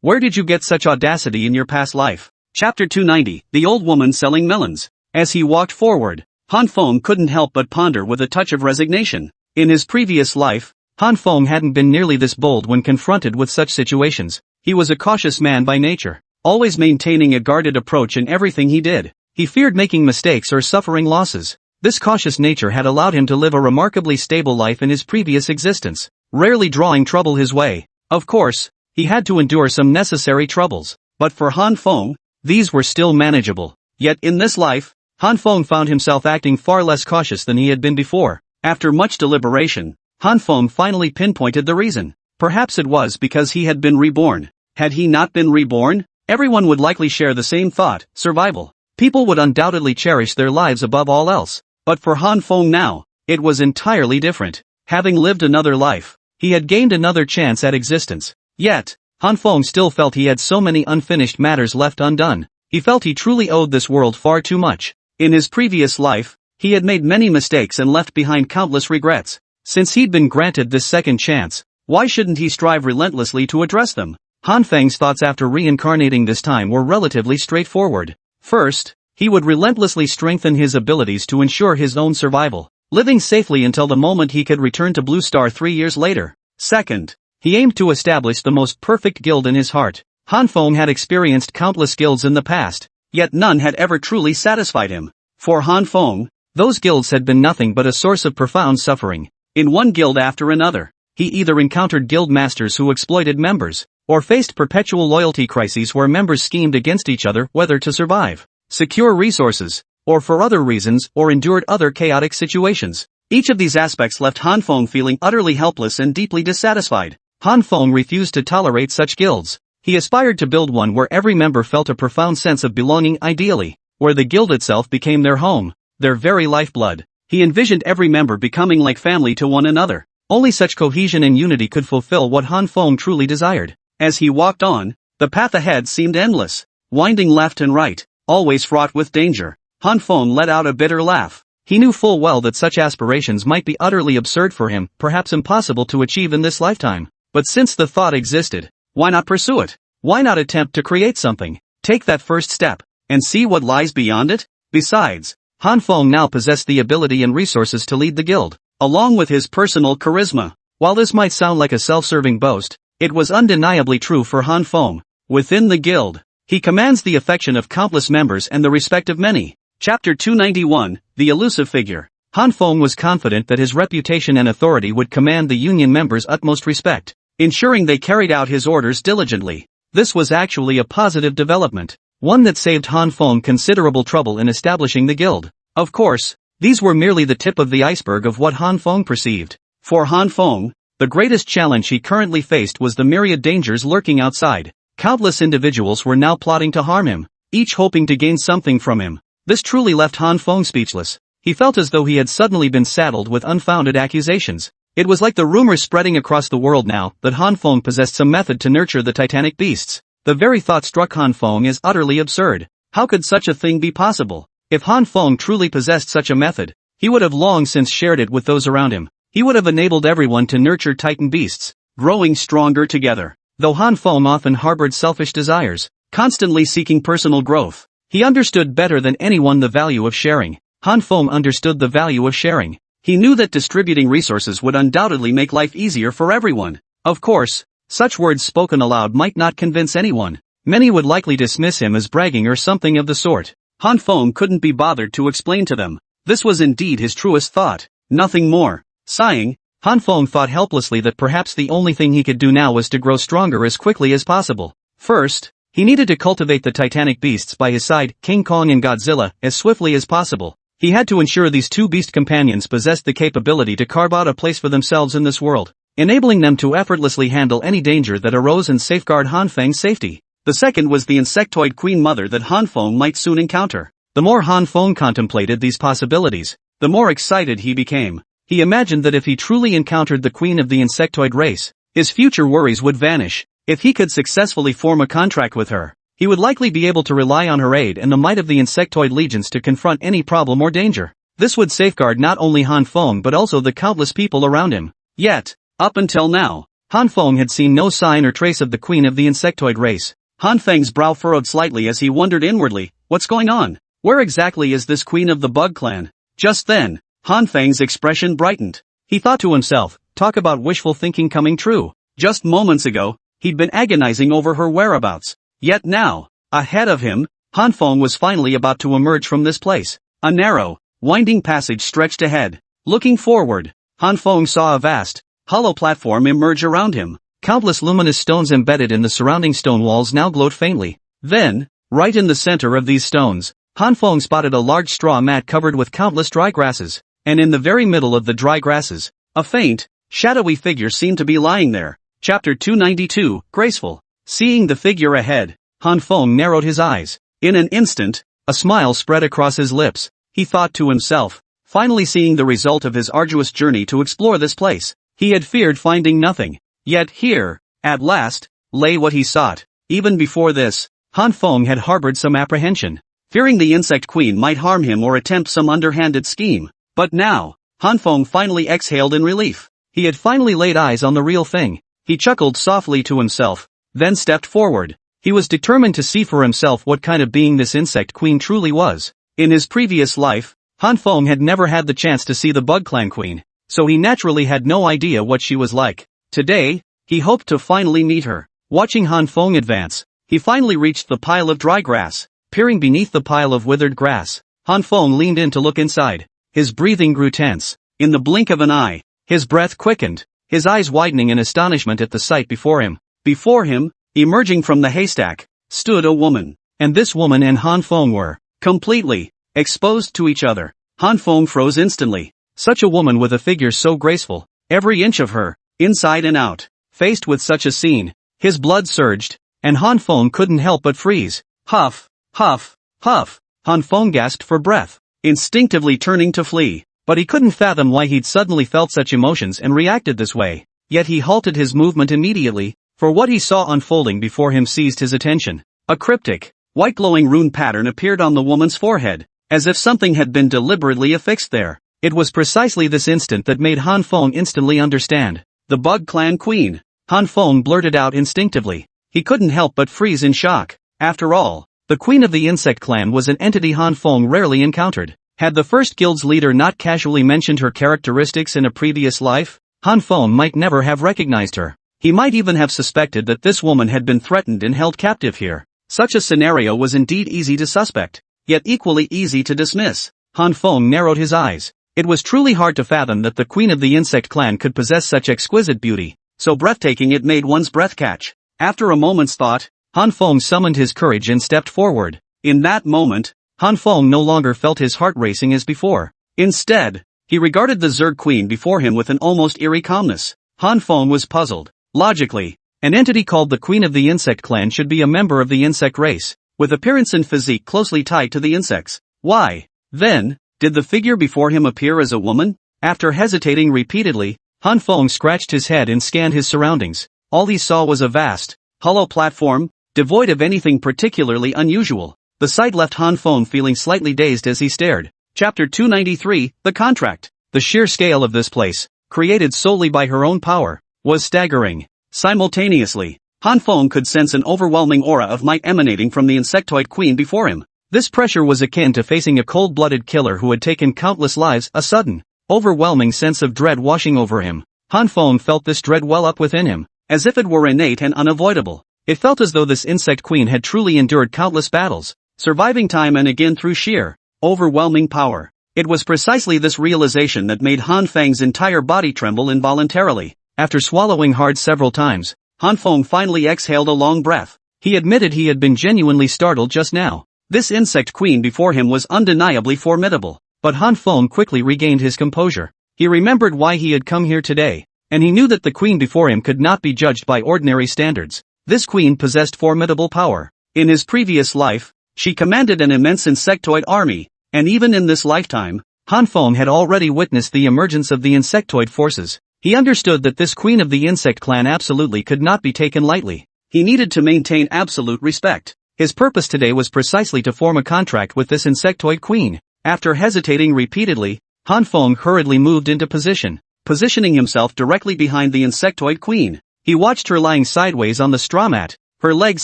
where did you get such audacity in your past life? Chapter 290, The Old Woman Selling Melons. As he walked forward, Han Feng couldn't help but ponder with a touch of resignation. In his previous life, Han Feng hadn't been nearly this bold when confronted with such situations. He was a cautious man by nature, always maintaining a guarded approach in everything he did. He feared making mistakes or suffering losses. This cautious nature had allowed him to live a remarkably stable life in his previous existence, rarely drawing trouble his way. Of course, he had to endure some necessary troubles, but for Han Feng, these were still manageable. Yet in this life, Han Feng found himself acting far less cautious than he had been before. After much deliberation, Han Feng finally pinpointed the reason. Perhaps it was because he had been reborn. Had he not been reborn? Everyone would likely share the same thought, survival. People would undoubtedly cherish their lives above all else. But for Han Feng now, it was entirely different. Having lived another life, he had gained another chance at existence. Yet, Han Feng still felt he had so many unfinished matters left undone. He felt he truly owed this world far too much. In his previous life, he had made many mistakes and left behind countless regrets. Since he'd been granted this second chance, why shouldn't he strive relentlessly to address them? Han Feng's thoughts after reincarnating this time were relatively straightforward. First, he would relentlessly strengthen his abilities to ensure his own survival, living safely until the moment he could return to Blue Star 3 years later. Second, he aimed to establish the most perfect guild in his heart. Han Feng had experienced countless guilds in the past, yet none had ever truly satisfied him. For Han Feng, those guilds had been nothing but a source of profound suffering. In one guild after another, he either encountered guild masters who exploited members, or faced perpetual loyalty crises where members schemed against each other whether to survive, secure resources, or for other reasons, or endured other chaotic situations. Each of these aspects left Han Feng feeling utterly helpless and deeply dissatisfied. Han Feng refused to tolerate such guilds. He aspired to build one where every member felt a profound sense of belonging, ideally, where the guild itself became their home, their very lifeblood. He envisioned every member becoming like family to one another. Only such cohesion and unity could fulfill what Han Feng truly desired. As he walked on, the path ahead seemed endless, winding left and right, always fraught with danger. Han Feng let out a bitter laugh. He knew full well that such aspirations might be utterly absurd for him, perhaps impossible to achieve in this lifetime. But since the thought existed, why not pursue it? Why not attempt to create something? Take that first step, and see what lies beyond it? Besides, Han Feng now possessed the ability and resources to lead the guild, along with his personal charisma. While this might sound like a self-serving boast, it was undeniably true for Han Feng. Within the guild, he commands the affection of countless members and the respect of many. Chapter 291, The Elusive Figure. Han Feng was confident that his reputation and authority would command the union members' utmost respect, ensuring they carried out his orders diligently. This was actually a positive development, one that saved Han Feng considerable trouble in establishing the guild. Of course, these were merely the tip of the iceberg of what Han Feng perceived. For Han Feng, the greatest challenge he currently faced was the myriad dangers lurking outside. Countless individuals were now plotting to harm him, each hoping to gain something from him. This truly left Han Feng speechless. He felt as though he had suddenly been saddled with unfounded accusations. It was like the rumors spreading across the world now that Han Feng possessed some method to nurture the titanic beasts. The very thought struck Han Feng as utterly absurd. How could such a thing be possible? If Han Feng truly possessed such a method, he would have long since shared it with those around him. He would have enabled everyone to nurture titan beasts, growing stronger together. Though Han Feng often harbored selfish desires, constantly seeking personal growth, he understood better than anyone the value of sharing. Han Feng understood the value of sharing. He knew that distributing resources would undoubtedly make life easier for everyone. Of course, such words spoken aloud might not convince anyone. Many would likely dismiss him as bragging or something of the sort. Han Feng couldn't be bothered to explain to them. This was indeed his truest thought, nothing more. Sighing, Han Feng thought helplessly that perhaps the only thing he could do now was to grow stronger as quickly as possible. First, he needed to cultivate the titanic beasts by his side, King Kong and Godzilla, as swiftly as possible. He had to ensure these two beast companions possessed the capability to carve out a place for themselves in this world, enabling them to effortlessly handle any danger that arose and safeguard Han Feng's safety. The second was the insectoid queen mother that Han Feng might soon encounter. The more Han Feng contemplated these possibilities, the more excited he became. He imagined that if he truly encountered the queen of the insectoid race, his future worries would vanish. If he could successfully form a contract with her, he would likely be able to rely on her aid and the might of the insectoid legions to confront any problem or danger. This would safeguard not only Han Feng but also the countless people around him. Yet, up until now, Han Feng had seen no sign or trace of the queen of the insectoid race. Han Feng's brow furrowed slightly as he wondered inwardly, what's going on? Where exactly is this queen of the bug clan? Just then, Han Feng's expression brightened. He thought to himself, talk about wishful thinking coming true. Just moments ago, he'd been agonizing over her whereabouts. Yet now, ahead of him, Han Feng was finally about to emerge from this place. A narrow, winding passage stretched ahead. Looking forward, Han Feng saw a vast, hollow platform emerge around him. Countless luminous stones embedded in the surrounding stone walls now glowed faintly. Then, right in the center of these stones, Han Feng spotted a large straw mat covered with countless dry grasses, and in the very middle of the dry grasses, a faint, shadowy figure seemed to be lying there. Chapter 292, Graceful. Seeing the figure ahead, Han Feng narrowed his eyes. In an instant, a smile spread across his lips. He thought to himself, finally seeing the result of his arduous journey to explore this place. He had feared finding nothing. Yet here, at last, lay what he sought. Even before this, Han Feng had harbored some apprehension, fearing the insect queen might harm him or attempt some underhanded scheme. But now, Han Feng finally exhaled in relief. He had finally laid eyes on the real thing. He chuckled softly to himself, then stepped forward. He was determined to see for himself what kind of being this insect queen truly was. In his previous life, Han Feng had never had the chance to see the Bug Clan queen, so he naturally had no idea what she was like. Today, he hoped to finally meet her. Watching Han Feng advance, he finally reached the pile of dry grass. Peering beneath the pile of withered grass, Han Feng leaned in to look inside. His breathing grew tense. In the blink of an eye, his breath quickened, his eyes widening in astonishment at the sight before him. Before him, emerging from the haystack, stood a woman. And this woman and Han Feng were completely exposed to each other. Han Feng froze instantly. Such a woman with a figure so graceful, every inch of her, inside and out. Faced with such a scene, his blood surged, and Han Feng couldn't help but freeze. Huff, huff, huff. Han Feng gasped for breath, instinctively turning to flee. But he couldn't fathom why he'd suddenly felt such emotions and reacted this way. Yet he halted his movement immediately, for what he saw unfolding before him seized his attention. A cryptic, white glowing rune pattern appeared on the woman's forehead, as if something had been deliberately affixed there. It was precisely this instant that made Han Feng instantly understand. The Bug Clan Queen. Han Feng blurted out instinctively. He couldn't help but freeze in shock. After all, the queen of the insect clan was an entity Han Feng rarely encountered. Had the first guild's leader not casually mentioned her characteristics in a previous life, Han Feng might never have recognized her. He might even have suspected that this woman had been threatened and held captive here. Such a scenario was indeed easy to suspect, yet equally easy to dismiss. Han Feng narrowed his eyes. It was truly hard to fathom that the queen of the insect clan could possess such exquisite beauty, so breathtaking it made one's breath catch. After a moment's thought, Han Feng summoned his courage and stepped forward. In that moment, Han Feng no longer felt his heart racing as before. Instead, he regarded the Zerg Queen before him with an almost eerie calmness. Han Feng was puzzled. Logically, an entity called the Queen of the Insect Clan should be a member of the insect race, with appearance and physique closely tied to the insects. Why, then, did the figure before him appear as a woman? After hesitating repeatedly, Han Feng scratched his head and scanned his surroundings. All he saw was a vast, hollow platform, devoid of anything particularly unusual. The sight left Han Feng feeling slightly dazed as he stared. Chapter 293, The Contract. The sheer scale of this place, created solely by her own power, was staggering. Simultaneously, Han Feng could sense an overwhelming aura of might emanating from the insectoid queen before him. This pressure was akin to facing a cold-blooded killer who had taken countless lives. A sudden, overwhelming sense of dread washing over him. Han Feng felt this dread well up within him, as if it were innate and unavoidable. It felt as though this insect queen had truly endured countless battles, surviving time and again through sheer, overwhelming power. It was precisely this realization that made Han Feng's entire body tremble involuntarily. After swallowing hard several times, Han Feng finally exhaled a long breath. He admitted he had been genuinely startled just now. This insect queen before him was undeniably formidable. But Han Feng quickly regained his composure. He remembered why he had come here today, and he knew that the queen before him could not be judged by ordinary standards. This queen possessed formidable power. In his previous life, she commanded an immense insectoid army, and even in this lifetime, Han Feng had already witnessed the emergence of the insectoid forces. He understood that this queen of the insect clan absolutely could not be taken lightly. He needed to maintain absolute respect. His purpose today was precisely to form a contract with this insectoid queen. After hesitating repeatedly, Han Feng hurriedly moved into position, positioning himself directly behind the insectoid queen. He watched her lying sideways on the straw mat, her legs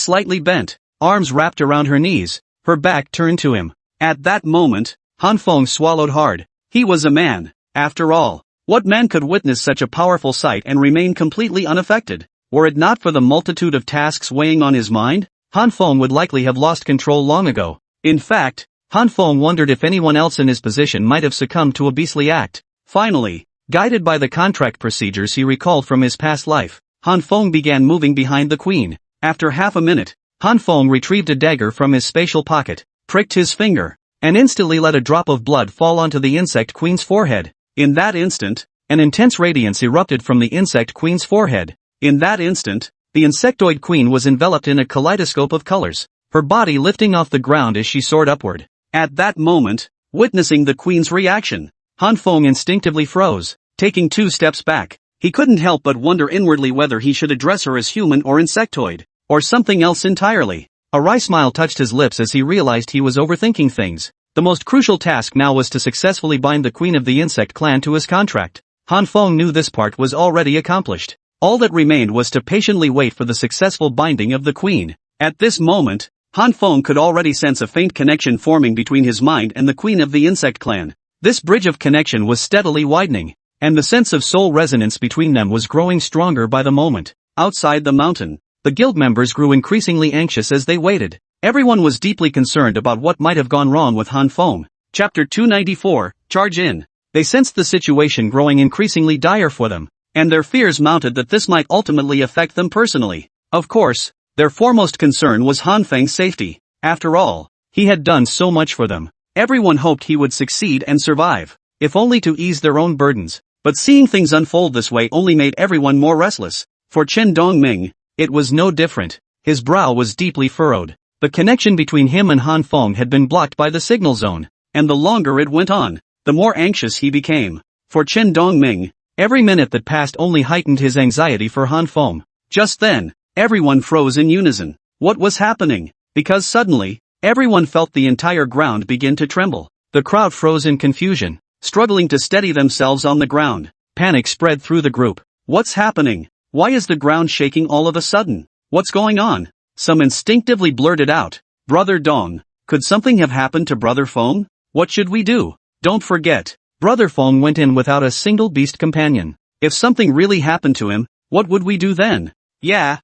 slightly bent, arms wrapped around her knees, her back turned to him. At that moment, Han Feng swallowed hard. He was a man, after all. What man could witness such a powerful sight and remain completely unaffected? Were it not for the multitude of tasks weighing on his mind, Han Feng would likely have lost control long ago. In fact, Han Feng wondered if anyone else in his position might have succumbed to a beastly act. Finally, guided by the contract procedures he recalled from his past life, Han Feng began moving behind the queen. After half a minute, Han Feng retrieved a dagger from his spatial pocket, pricked his finger, and instantly let a drop of blood fall onto the insect queen's forehead. In that instant, an intense radiance erupted from the insect queen's forehead. In that instant, the insectoid queen was enveloped in a kaleidoscope of colors, her body lifting off the ground as she soared upward. At that moment, witnessing the queen's reaction, Han Feng instinctively froze, taking 2 steps back. He couldn't help but wonder inwardly whether he should address her as human or insectoid, or something else entirely. A wry smile touched his lips as he realized he was overthinking things. The most crucial task now was to successfully bind the queen of the insect clan to his contract. Han Feng knew this part was already accomplished. All that remained was to patiently wait for the successful binding of the queen. At this moment, Han Feng could already sense a faint connection forming between his mind and the queen of the insect clan. This bridge of connection was steadily widening, and the sense of soul resonance between them was growing stronger by the moment. Outside the mountain, the guild members grew increasingly anxious as they waited. Everyone was deeply concerned about what might have gone wrong with Han Feng. Chapter 294, Charge In. They sensed the situation growing increasingly dire for them, and their fears mounted that this might ultimately affect them personally. Of course, their foremost concern was Han Feng's safety. After all, he had done so much for them. Everyone hoped he would succeed and survive, if only to ease their own burdens. But seeing things unfold this way only made everyone more restless. For Chen Dongming, it was no different. His brow was deeply furrowed. The connection between him and Han Feng had been blocked by the signal zone, and the longer it went on, the more anxious he became. For Chen Dongming, every minute that passed only heightened his anxiety for Han Feng. Just then, everyone froze in unison. What was happening? Because suddenly, everyone felt the entire ground begin to tremble. The crowd froze in confusion, struggling to steady themselves on the ground. Panic spread through the group. What's happening? Why is the ground shaking all of a sudden? What's going on? Some instinctively blurted out, Brother Dong, could something have happened to Brother Feng? What should we do? Don't forget, Brother Feng went in without a single beast companion. If something really happened to him, what would we do then? Yeah,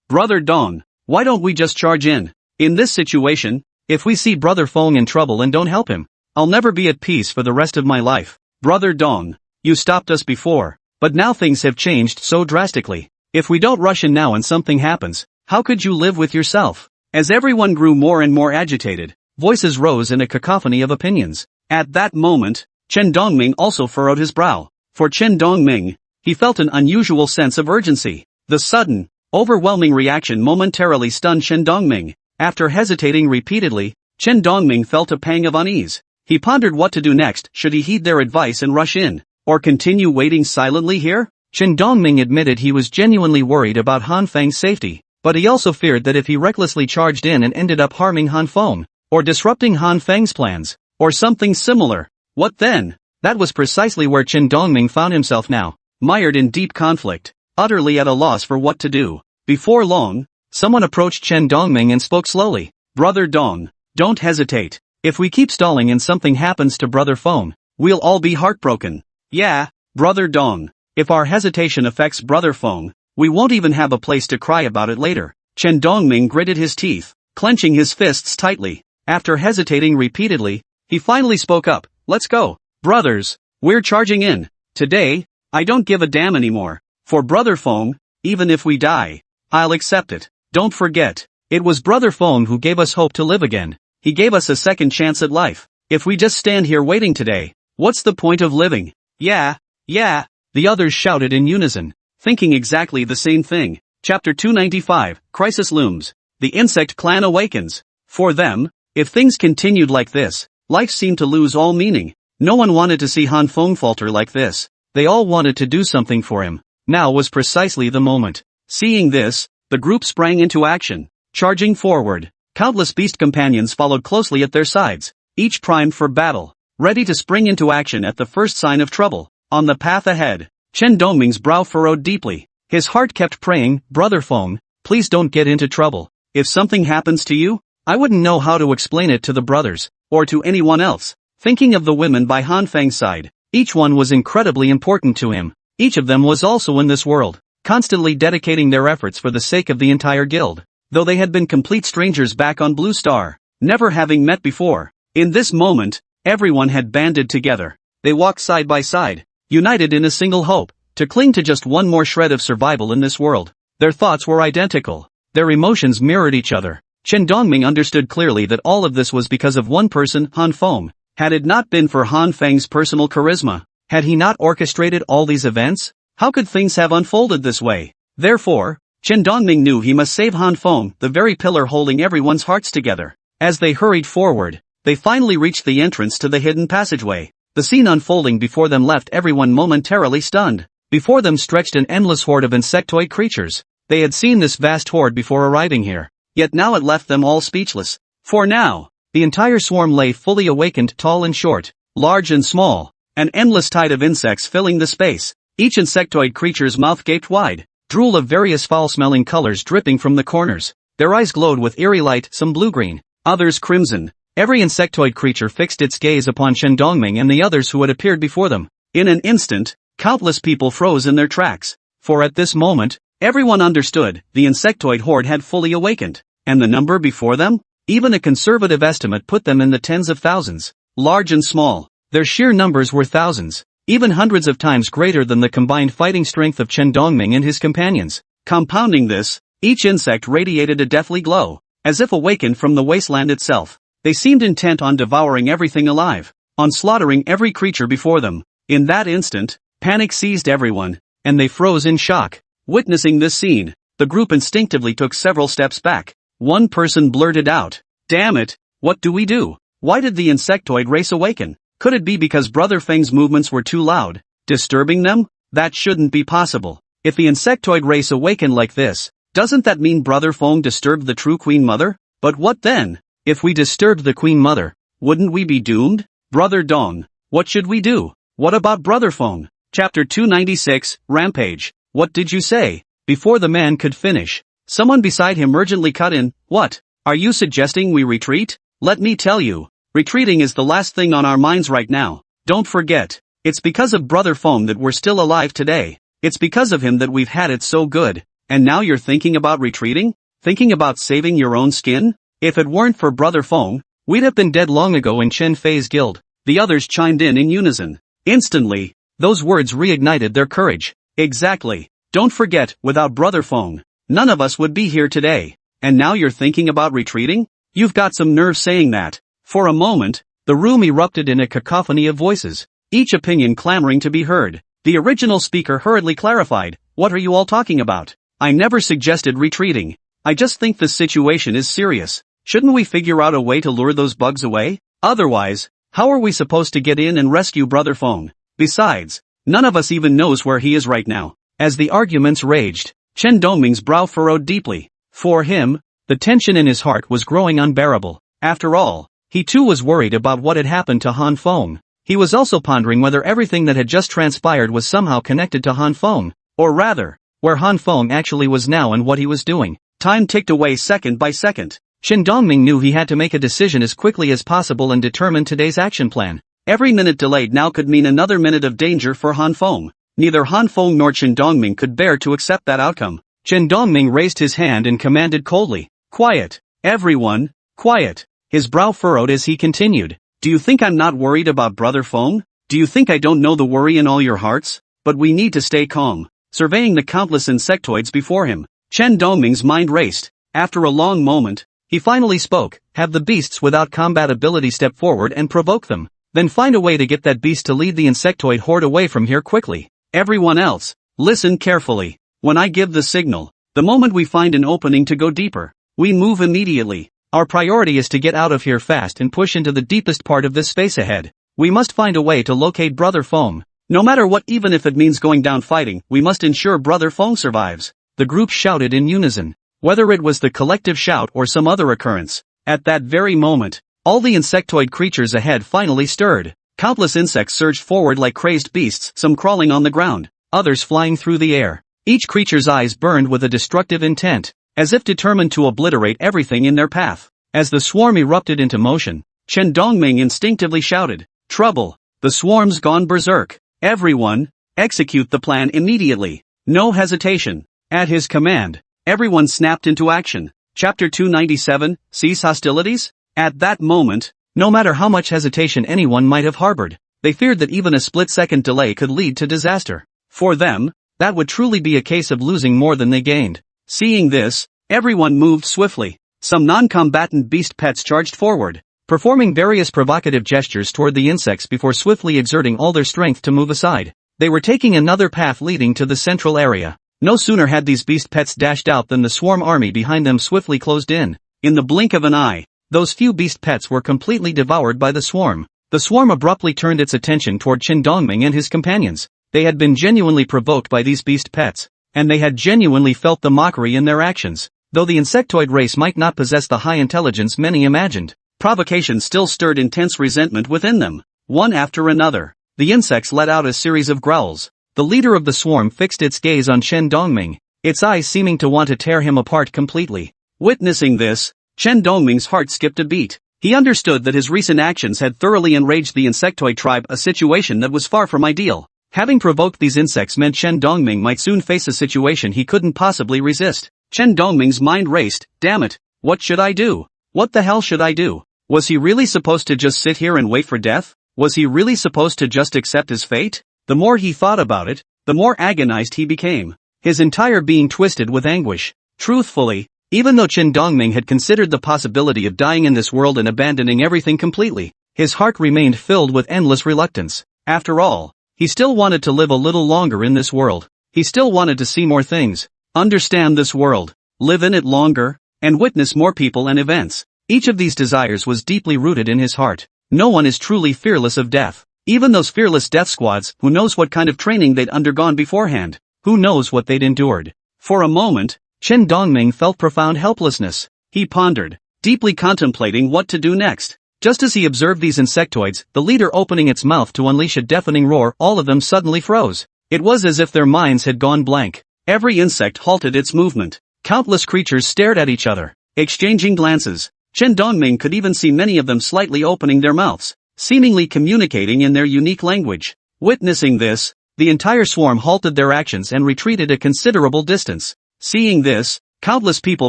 Brother Dong, why don't we just charge in? In this situation, if we see Brother Feng in trouble and don't help him, I'll never be at peace for the rest of my life. Brother Dong, you stopped us before, but now things have changed so drastically. If we don't rush in now and something happens, how could you live with yourself? As everyone grew more and more agitated, voices rose in a cacophony of opinions. At that moment, Chen Dongming also furrowed his brow. For Chen Dongming, he felt an unusual sense of urgency. The sudden, overwhelming reaction momentarily stunned Chen Dongming. After hesitating repeatedly, Chen Dongming felt a pang of unease. He pondered what to do next. Should he heed their advice and rush in, or continue waiting silently here? Chen Dongming admitted he was genuinely worried about Han Feng's safety, but he also feared that if he recklessly charged in and ended up harming Han Feng, or disrupting Han Feng's plans, or something similar, what then? That was precisely where Chen Dongming found himself now, mired in deep conflict, utterly at a loss for what to do. Before long, someone approached Chen Dongming and spoke slowly. Brother Dong, don't hesitate. If we keep stalling and something happens to Brother Feng, we'll all be heartbroken. Yeah, Brother Dong, if our hesitation affects Brother Feng, we won't even have a place to cry about it later. Chen Dongming gritted his teeth, clenching his fists tightly. After hesitating repeatedly, he finally spoke up. Let's go. Brothers, we're charging in. Today, I don't give a damn anymore. For Brother Feng, even if we die, I'll accept it. Don't forget, it was Brother Feng who gave us hope to live again. He gave us a second chance at life. If we just stand here waiting today, what's the point of living? Yeah, the others shouted in unison, thinking exactly the same thing. Chapter 295, Crisis Looms. The insect clan awakens. For them, if things continued like this, life seemed to lose all meaning. No one wanted to see Han Feng falter like this. They all wanted to do something for him. Now was precisely the moment. Seeing this, the group sprang into action, charging forward. Countless beast companions followed closely at their sides, each primed for battle, ready to spring into action at the first sign of trouble. On the path ahead, Chen Dongming's brow furrowed deeply. His heart kept praying, Brother Feng, please don't get into trouble. If something happens to you, I wouldn't know how to explain it to the brothers, or to anyone else. Thinking of the women by Han Feng's side, each one was incredibly important to him. Each of them was also in this world, constantly dedicating their efforts for the sake of the entire guild. Though they had been complete strangers back on Blue Star, never having met before, in this moment, everyone had banded together. They walked side by side, united in a single hope, to cling to just one more shred of survival in this world. Their thoughts were identical. Their emotions mirrored each other. Chen Dongming understood clearly that all of this was because of one person, Han Feng. Had it not been for Han Feng's personal charisma, had he not orchestrated all these events, how could things have unfolded this way? Therefore, Chen Dongming knew he must save Han Feng, the very pillar holding everyone's hearts together. As they hurried forward, they finally reached the entrance to the hidden passageway. The scene unfolding before them left everyone momentarily stunned. Before them stretched an endless horde of insectoid creatures. They had seen this vast horde before arriving here, yet now it left them all speechless. For now, the entire swarm lay fully awakened, tall and short, large and small, an endless tide of insects filling the space. Each insectoid creature's mouth gaped wide, drool of various foul-smelling colors dripping from the corners. Their eyes glowed with eerie light, some blue-green, others crimson. Every insectoid creature fixed its gaze upon Chen Dongming and the others who had appeared before them. In an instant, countless people froze in their tracks, for at this moment, everyone understood, the insectoid horde had fully awakened. And the number before them? Even a conservative estimate put them in the tens of thousands, large and small. Their sheer numbers were thousands, even hundreds of times greater than the combined fighting strength of Chen Dongming and his companions. Compounding this, each insect radiated a deathly glow, as if awakened from the wasteland itself. They seemed intent on devouring everything alive, on slaughtering every creature before them. In that instant, panic seized everyone, and they froze in shock. Witnessing this scene, the group instinctively took several steps back. One person blurted out, "Damn it, what do we do? Why did the insectoid race awaken? Could it be because Brother Feng's movements were too loud, disturbing them? That shouldn't be possible. If the insectoid race awakened like this, doesn't that mean Brother Feng disturbed the true Queen Mother? But what then? If we disturbed the Queen Mother, wouldn't we be doomed? Brother Dong, what should we do? What about Brother Feng?" Chapter 296, Rampage. "What did you say?" Before the man could finish, someone beside him urgently cut in. "What? Are you suggesting we retreat? Let me tell you, retreating is the last thing on our minds right now. Don't forget, it's because of Brother Feng that we're still alive today. It's because of him that we've had it so good. And now you're thinking about retreating? Thinking about saving your own skin? If it weren't for Brother Feng, we'd have been dead long ago in Chen Fei's guild." The others chimed in unison. Instantly, those words reignited their courage. Exactly. Don't forget, without Brother Feng, none of us would be here today. And now you're thinking about retreating? You've got some nerve saying that. For a moment, the room erupted in a cacophony of voices, each opinion clamoring to be heard. The original speaker hurriedly clarified, "What are you all talking about? I never suggested retreating. I just think this situation is serious. Shouldn't we figure out a way to lure those bugs away? Otherwise, how are we supposed to get in and rescue Brother Feng? Besides, none of us even knows where he is right now." As the arguments raged, Chen Dongming's brow furrowed deeply. For him, the tension in his heart was growing unbearable. After all, he too was worried about what had happened to Han Feng. He was also pondering whether everything that had just transpired was somehow connected to Han Feng, or rather, where Han Feng actually was now and what he was doing. Time ticked away second by second. Chen Dongming knew he had to make a decision as quickly as possible and determine today's action plan. Every minute delayed now could mean another minute of danger for Han Feng. Neither Han Feng nor Chen Dongming could bear to accept that outcome. Chen Dongming raised his hand and commanded coldly, "Quiet. Everyone, quiet." His brow furrowed as he continued, "Do you think I'm not worried about Brother Feng? Do you think I don't know the worry in all your hearts? But we need to stay calm." Surveying the countless insectoids before him, Chen Dongming's mind raced. After a long moment, he finally spoke, "Have the beasts without combat ability step forward and provoke them. Then find a way to get that beast to lead the insectoid horde away from here quickly. Everyone else, listen carefully. When I give the signal, the moment we find an opening to go deeper, we move immediately. Our priority is to get out of here fast and push into the deepest part of this space ahead. We must find a way to locate Brother Feng. No matter what, even if it means going down fighting, we must ensure Brother Feng survives." The group shouted in unison. Whether it was the collective shout or some other occurrence, at that very moment, all the insectoid creatures ahead finally stirred. Countless insects surged forward like crazed beasts, some crawling on the ground, others flying through the air. Each creature's eyes burned with a destructive intent, as if determined to obliterate everything in their path. As the swarm erupted into motion, Chen Dongming instinctively shouted, "Trouble! The swarm's gone berserk. Everyone, execute the plan immediately. No hesitation." At his command, everyone snapped into action. Chapter 297, Cease Hostilities? At that moment, no matter how much hesitation anyone might have harbored, they feared that even a split-second delay could lead to disaster. For them, that would truly be a case of losing more than they gained. Seeing this, everyone moved swiftly. Some non-combatant beast pets charged forward, performing various provocative gestures toward the insects before swiftly exerting all their strength to move aside. They were taking another path leading to the central area. No sooner had these beast pets dashed out than the swarm army behind them swiftly closed in. In the blink of an eye, those few beast pets were completely devoured by the swarm. The swarm abruptly turned its attention toward Qin Dongming and his companions. They had been genuinely provoked by these beast pets, and they had genuinely felt the mockery in their actions. Though the insectoid race might not possess the high intelligence many imagined, provocation still stirred intense resentment within them. One after another, the insects let out a series of growls. The leader of the swarm fixed its gaze on Qin Dongming, its eyes seeming to want to tear him apart completely. Witnessing this, Qin Dongming's heart skipped a beat. He understood that his recent actions had thoroughly enraged the insectoid tribe, a situation that was far from ideal. Having provoked these insects meant Qin Dongming might soon face a situation he couldn't possibly resist. Qin Dongming's mind raced. Damn it, what should I do? What the hell should I do? Was he really supposed to just sit here and wait for death? Was he really supposed to just accept his fate? The more he thought about it, the more agonized he became. His entire being twisted with anguish. Truthfully, even though Qin Dongming had considered the possibility of dying in this world and abandoning everything completely, his heart remained filled with endless reluctance. After all, he still wanted to live a little longer in this world. He still wanted to see more things, understand this world, live in it longer, and witness more people and events. Each of these desires was deeply rooted in his heart. No one is truly fearless of death. Even those fearless death squads, who knows what kind of training they'd undergone beforehand? Who knows what they'd endured? For a moment, Qin Dongming felt profound helplessness. He pondered, deeply contemplating what to do next. Just as he observed these insectoids, the leader opening its mouth to unleash a deafening roar, all of them suddenly froze. It was as if their minds had gone blank. Every insect halted its movement. Countless creatures stared at each other, exchanging glances. Qin Dongming could even see many of them slightly opening their mouths, seemingly communicating in their unique language. Witnessing this, the entire swarm halted their actions and retreated a considerable distance. Seeing this, countless people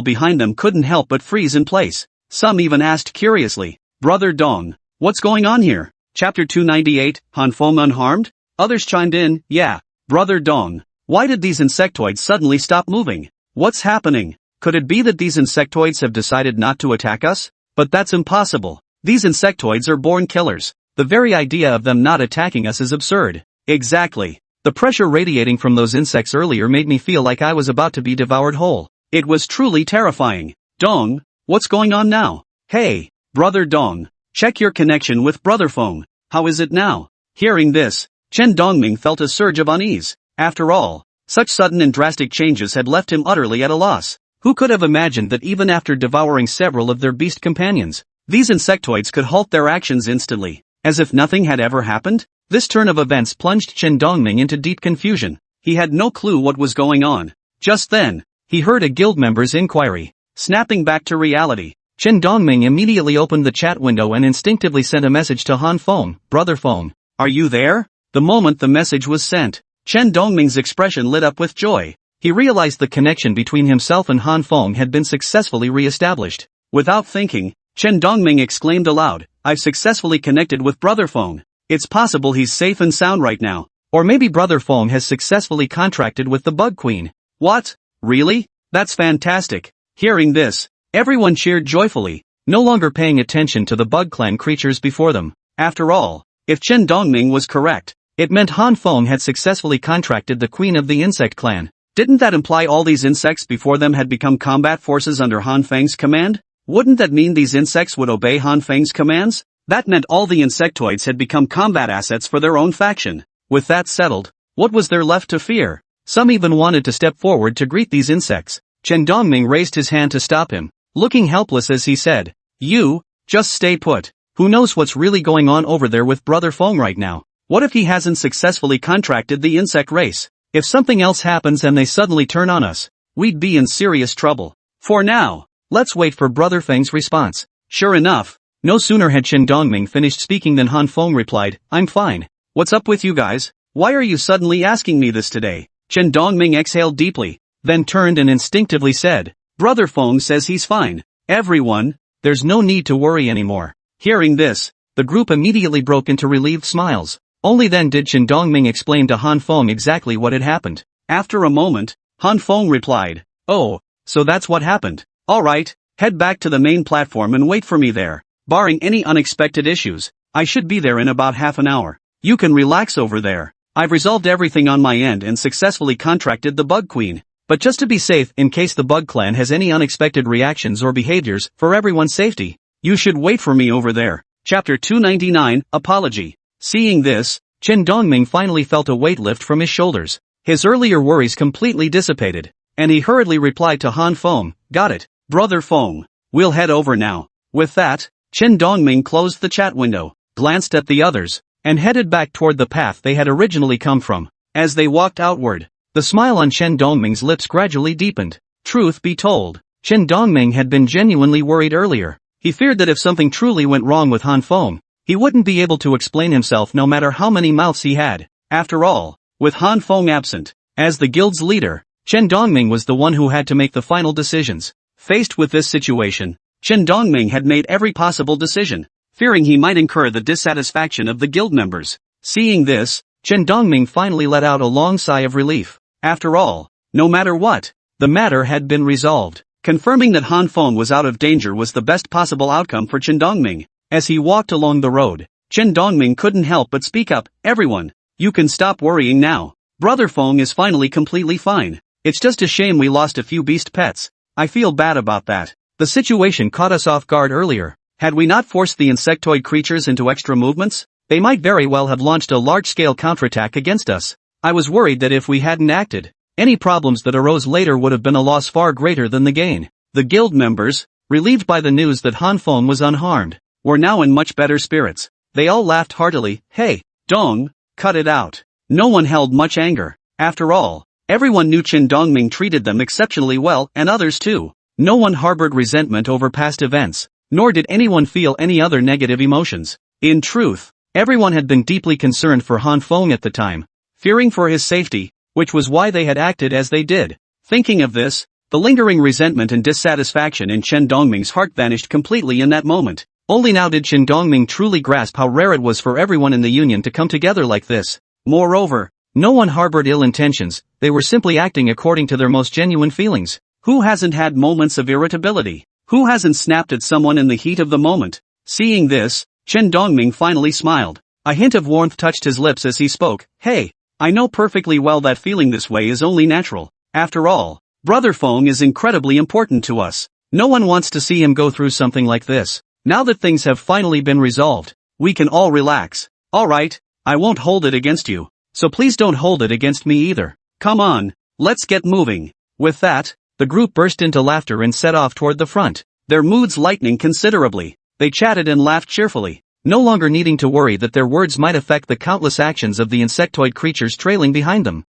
behind them couldn't help but freeze in place. Some even asked curiously, "Brother Dong, what's going on here?" Chapter 298, Hanfeng unharmed? Others chimed in, "Yeah, Brother Dong, why did these insectoids suddenly stop moving? What's happening? Could it be that these insectoids have decided not to attack us? But that's impossible. These insectoids are born killers. The very idea of them not attacking us is absurd." Exactly. The pressure radiating from those insects earlier made me feel like I was about to be devoured whole. It was truly terrifying. "Dong, what's going on now? Hey, Brother Dong, check your connection with Brother Feng. How is it now?" Hearing this, Qin Dongming felt a surge of unease. After all, such sudden and drastic changes had left him utterly at a loss. Who could have imagined that even after devouring several of their beast companions, these insectoids could halt their actions instantly, as if nothing had ever happened? This turn of events plunged Qin Dongming into deep confusion. He had no clue what was going on. Just then, he heard a guild member's inquiry. Snapping back to reality, Qin Dongming immediately opened the chat window and instinctively sent a message to Han Feng. "Brother Feng, are you there?" The moment the message was sent, Qin Dongming's expression lit up with joy. He realized the connection between himself and Han Feng had been successfully re-established. Without thinking, Qin Dongming exclaimed aloud, "I've successfully connected with Brother Feng. It's possible he's safe and sound right now. Or maybe Brother Feng has successfully contracted with the Bug Queen." "What? Really? That's fantastic." Hearing this, everyone cheered joyfully, no longer paying attention to the Bug Clan creatures before them. After all, if Qin Dongming was correct, it meant Han Feng had successfully contracted the Queen of the Insect Clan. Didn't that imply all these insects before them had become combat forces under Han Feng's command? Wouldn't that mean these insects would obey Han Feng's commands? That meant all the insectoids had become combat assets for their own faction. With that settled, what was there left to fear? Some even wanted to step forward to greet these insects. Qin Dongming raised his hand to stop him, looking helpless as he said, "You, just stay put. Who knows what's really going on over there with Brother Feng right now? What if he hasn't successfully contracted the insect race? If something else happens and they suddenly turn on us, we'd be in serious trouble. For now, let's wait for Brother Feng's response." Sure enough, no sooner had Qin Dongming finished speaking than Han Feng replied, "I'm fine. What's up with you guys? Why are you suddenly asking me this today?" Qin Dongming exhaled deeply, then turned and instinctively said, "Brother Feng says he's fine. Everyone, there's no need to worry anymore." Hearing this, the group immediately broke into relieved smiles. Only then did Qin Dongming explain to Han Feng exactly what had happened. After a moment, Han Feng replied, "Oh, so that's what happened. Alright, head back to the main platform and wait for me there. Barring any unexpected issues, I should be there in about half an hour. You can relax over there." I've resolved everything on my end and successfully contracted the Bug Queen. But just to be safe, in case the Bug Clan has any unexpected reactions or behaviors, for everyone's safety, you should wait for me over there. Chapter 299, Apology. Seeing this, Chen Dongming finally felt a weight lift from his shoulders. His earlier worries completely dissipated, and he hurriedly replied to Han Feng, "Got it, Brother Feng. We'll head over now." With that, Chen Dongming closed the chat window, glanced at the others, and headed back toward the path they had originally come from. As they walked outward, the smile on Chen Dongming's lips gradually deepened. Truth be told, Chen Dongming had been genuinely worried earlier. He feared that if something truly went wrong with Han Feng, he wouldn't be able to explain himself no matter how many mouths he had. After all, with Han Feng absent, as the guild's leader, Chen Dongming was the one who had to make the final decisions. Faced with this situation, Chen Dongming had made every possible decision, fearing he might incur the dissatisfaction of the guild members. Seeing this, Chen Dongming finally let out a long sigh of relief. After all, no matter what, the matter had been resolved. Confirming that Han Feng was out of danger was the best possible outcome for Chen Dongming. As he walked along the road, Chen Dongming couldn't help but speak up, "Everyone, you can stop worrying now. Brother Feng is finally completely fine. It's just a shame we lost a few beast pets. I feel bad about that. The situation caught us off guard earlier. Had we not forced the insectoid creatures into extra movements, they might very well have launched a large-scale counterattack against us. I was worried that if we hadn't acted, any problems that arose later would have been a loss far greater than the gain." The guild members, relieved by the news that Han Feng was unharmed, were now in much better spirits. They all laughed heartily. "Hey, Dong, cut it out." No one held much anger. After all, everyone knew Chen Dongming treated them exceptionally well, and others too. No one harbored resentment over past events, nor did anyone feel any other negative emotions. In truth, everyone had been deeply concerned for Han Feng at the time, fearing for his safety, which was why they had acted as they did. Thinking of this, the lingering resentment and dissatisfaction in Chen Dongming's heart vanished completely in that moment. Only now did Chen Dongming truly grasp how rare it was for everyone in the Union to come together like this. Moreover, no one harbored ill intentions, they were simply acting according to their most genuine feelings. Who hasn't had moments of irritability? Who hasn't snapped at someone in the heat of the moment? Seeing this, Chen Dongming finally smiled. A hint of warmth touched his lips as he spoke. "Hey, I know perfectly well that feeling this way is only natural. After all, Brother Feng is incredibly important to us. No one wants to see him go through something like this. Now that things have finally been resolved, we can all relax. Alright, I won't hold it against you, so please don't hold it against me either. Come on, let's get moving." With that, the group burst into laughter and set off toward the front, their moods lightening considerably. They chatted and laughed cheerfully, no longer needing to worry that their words might affect the countless actions of the insectoid creatures trailing behind them.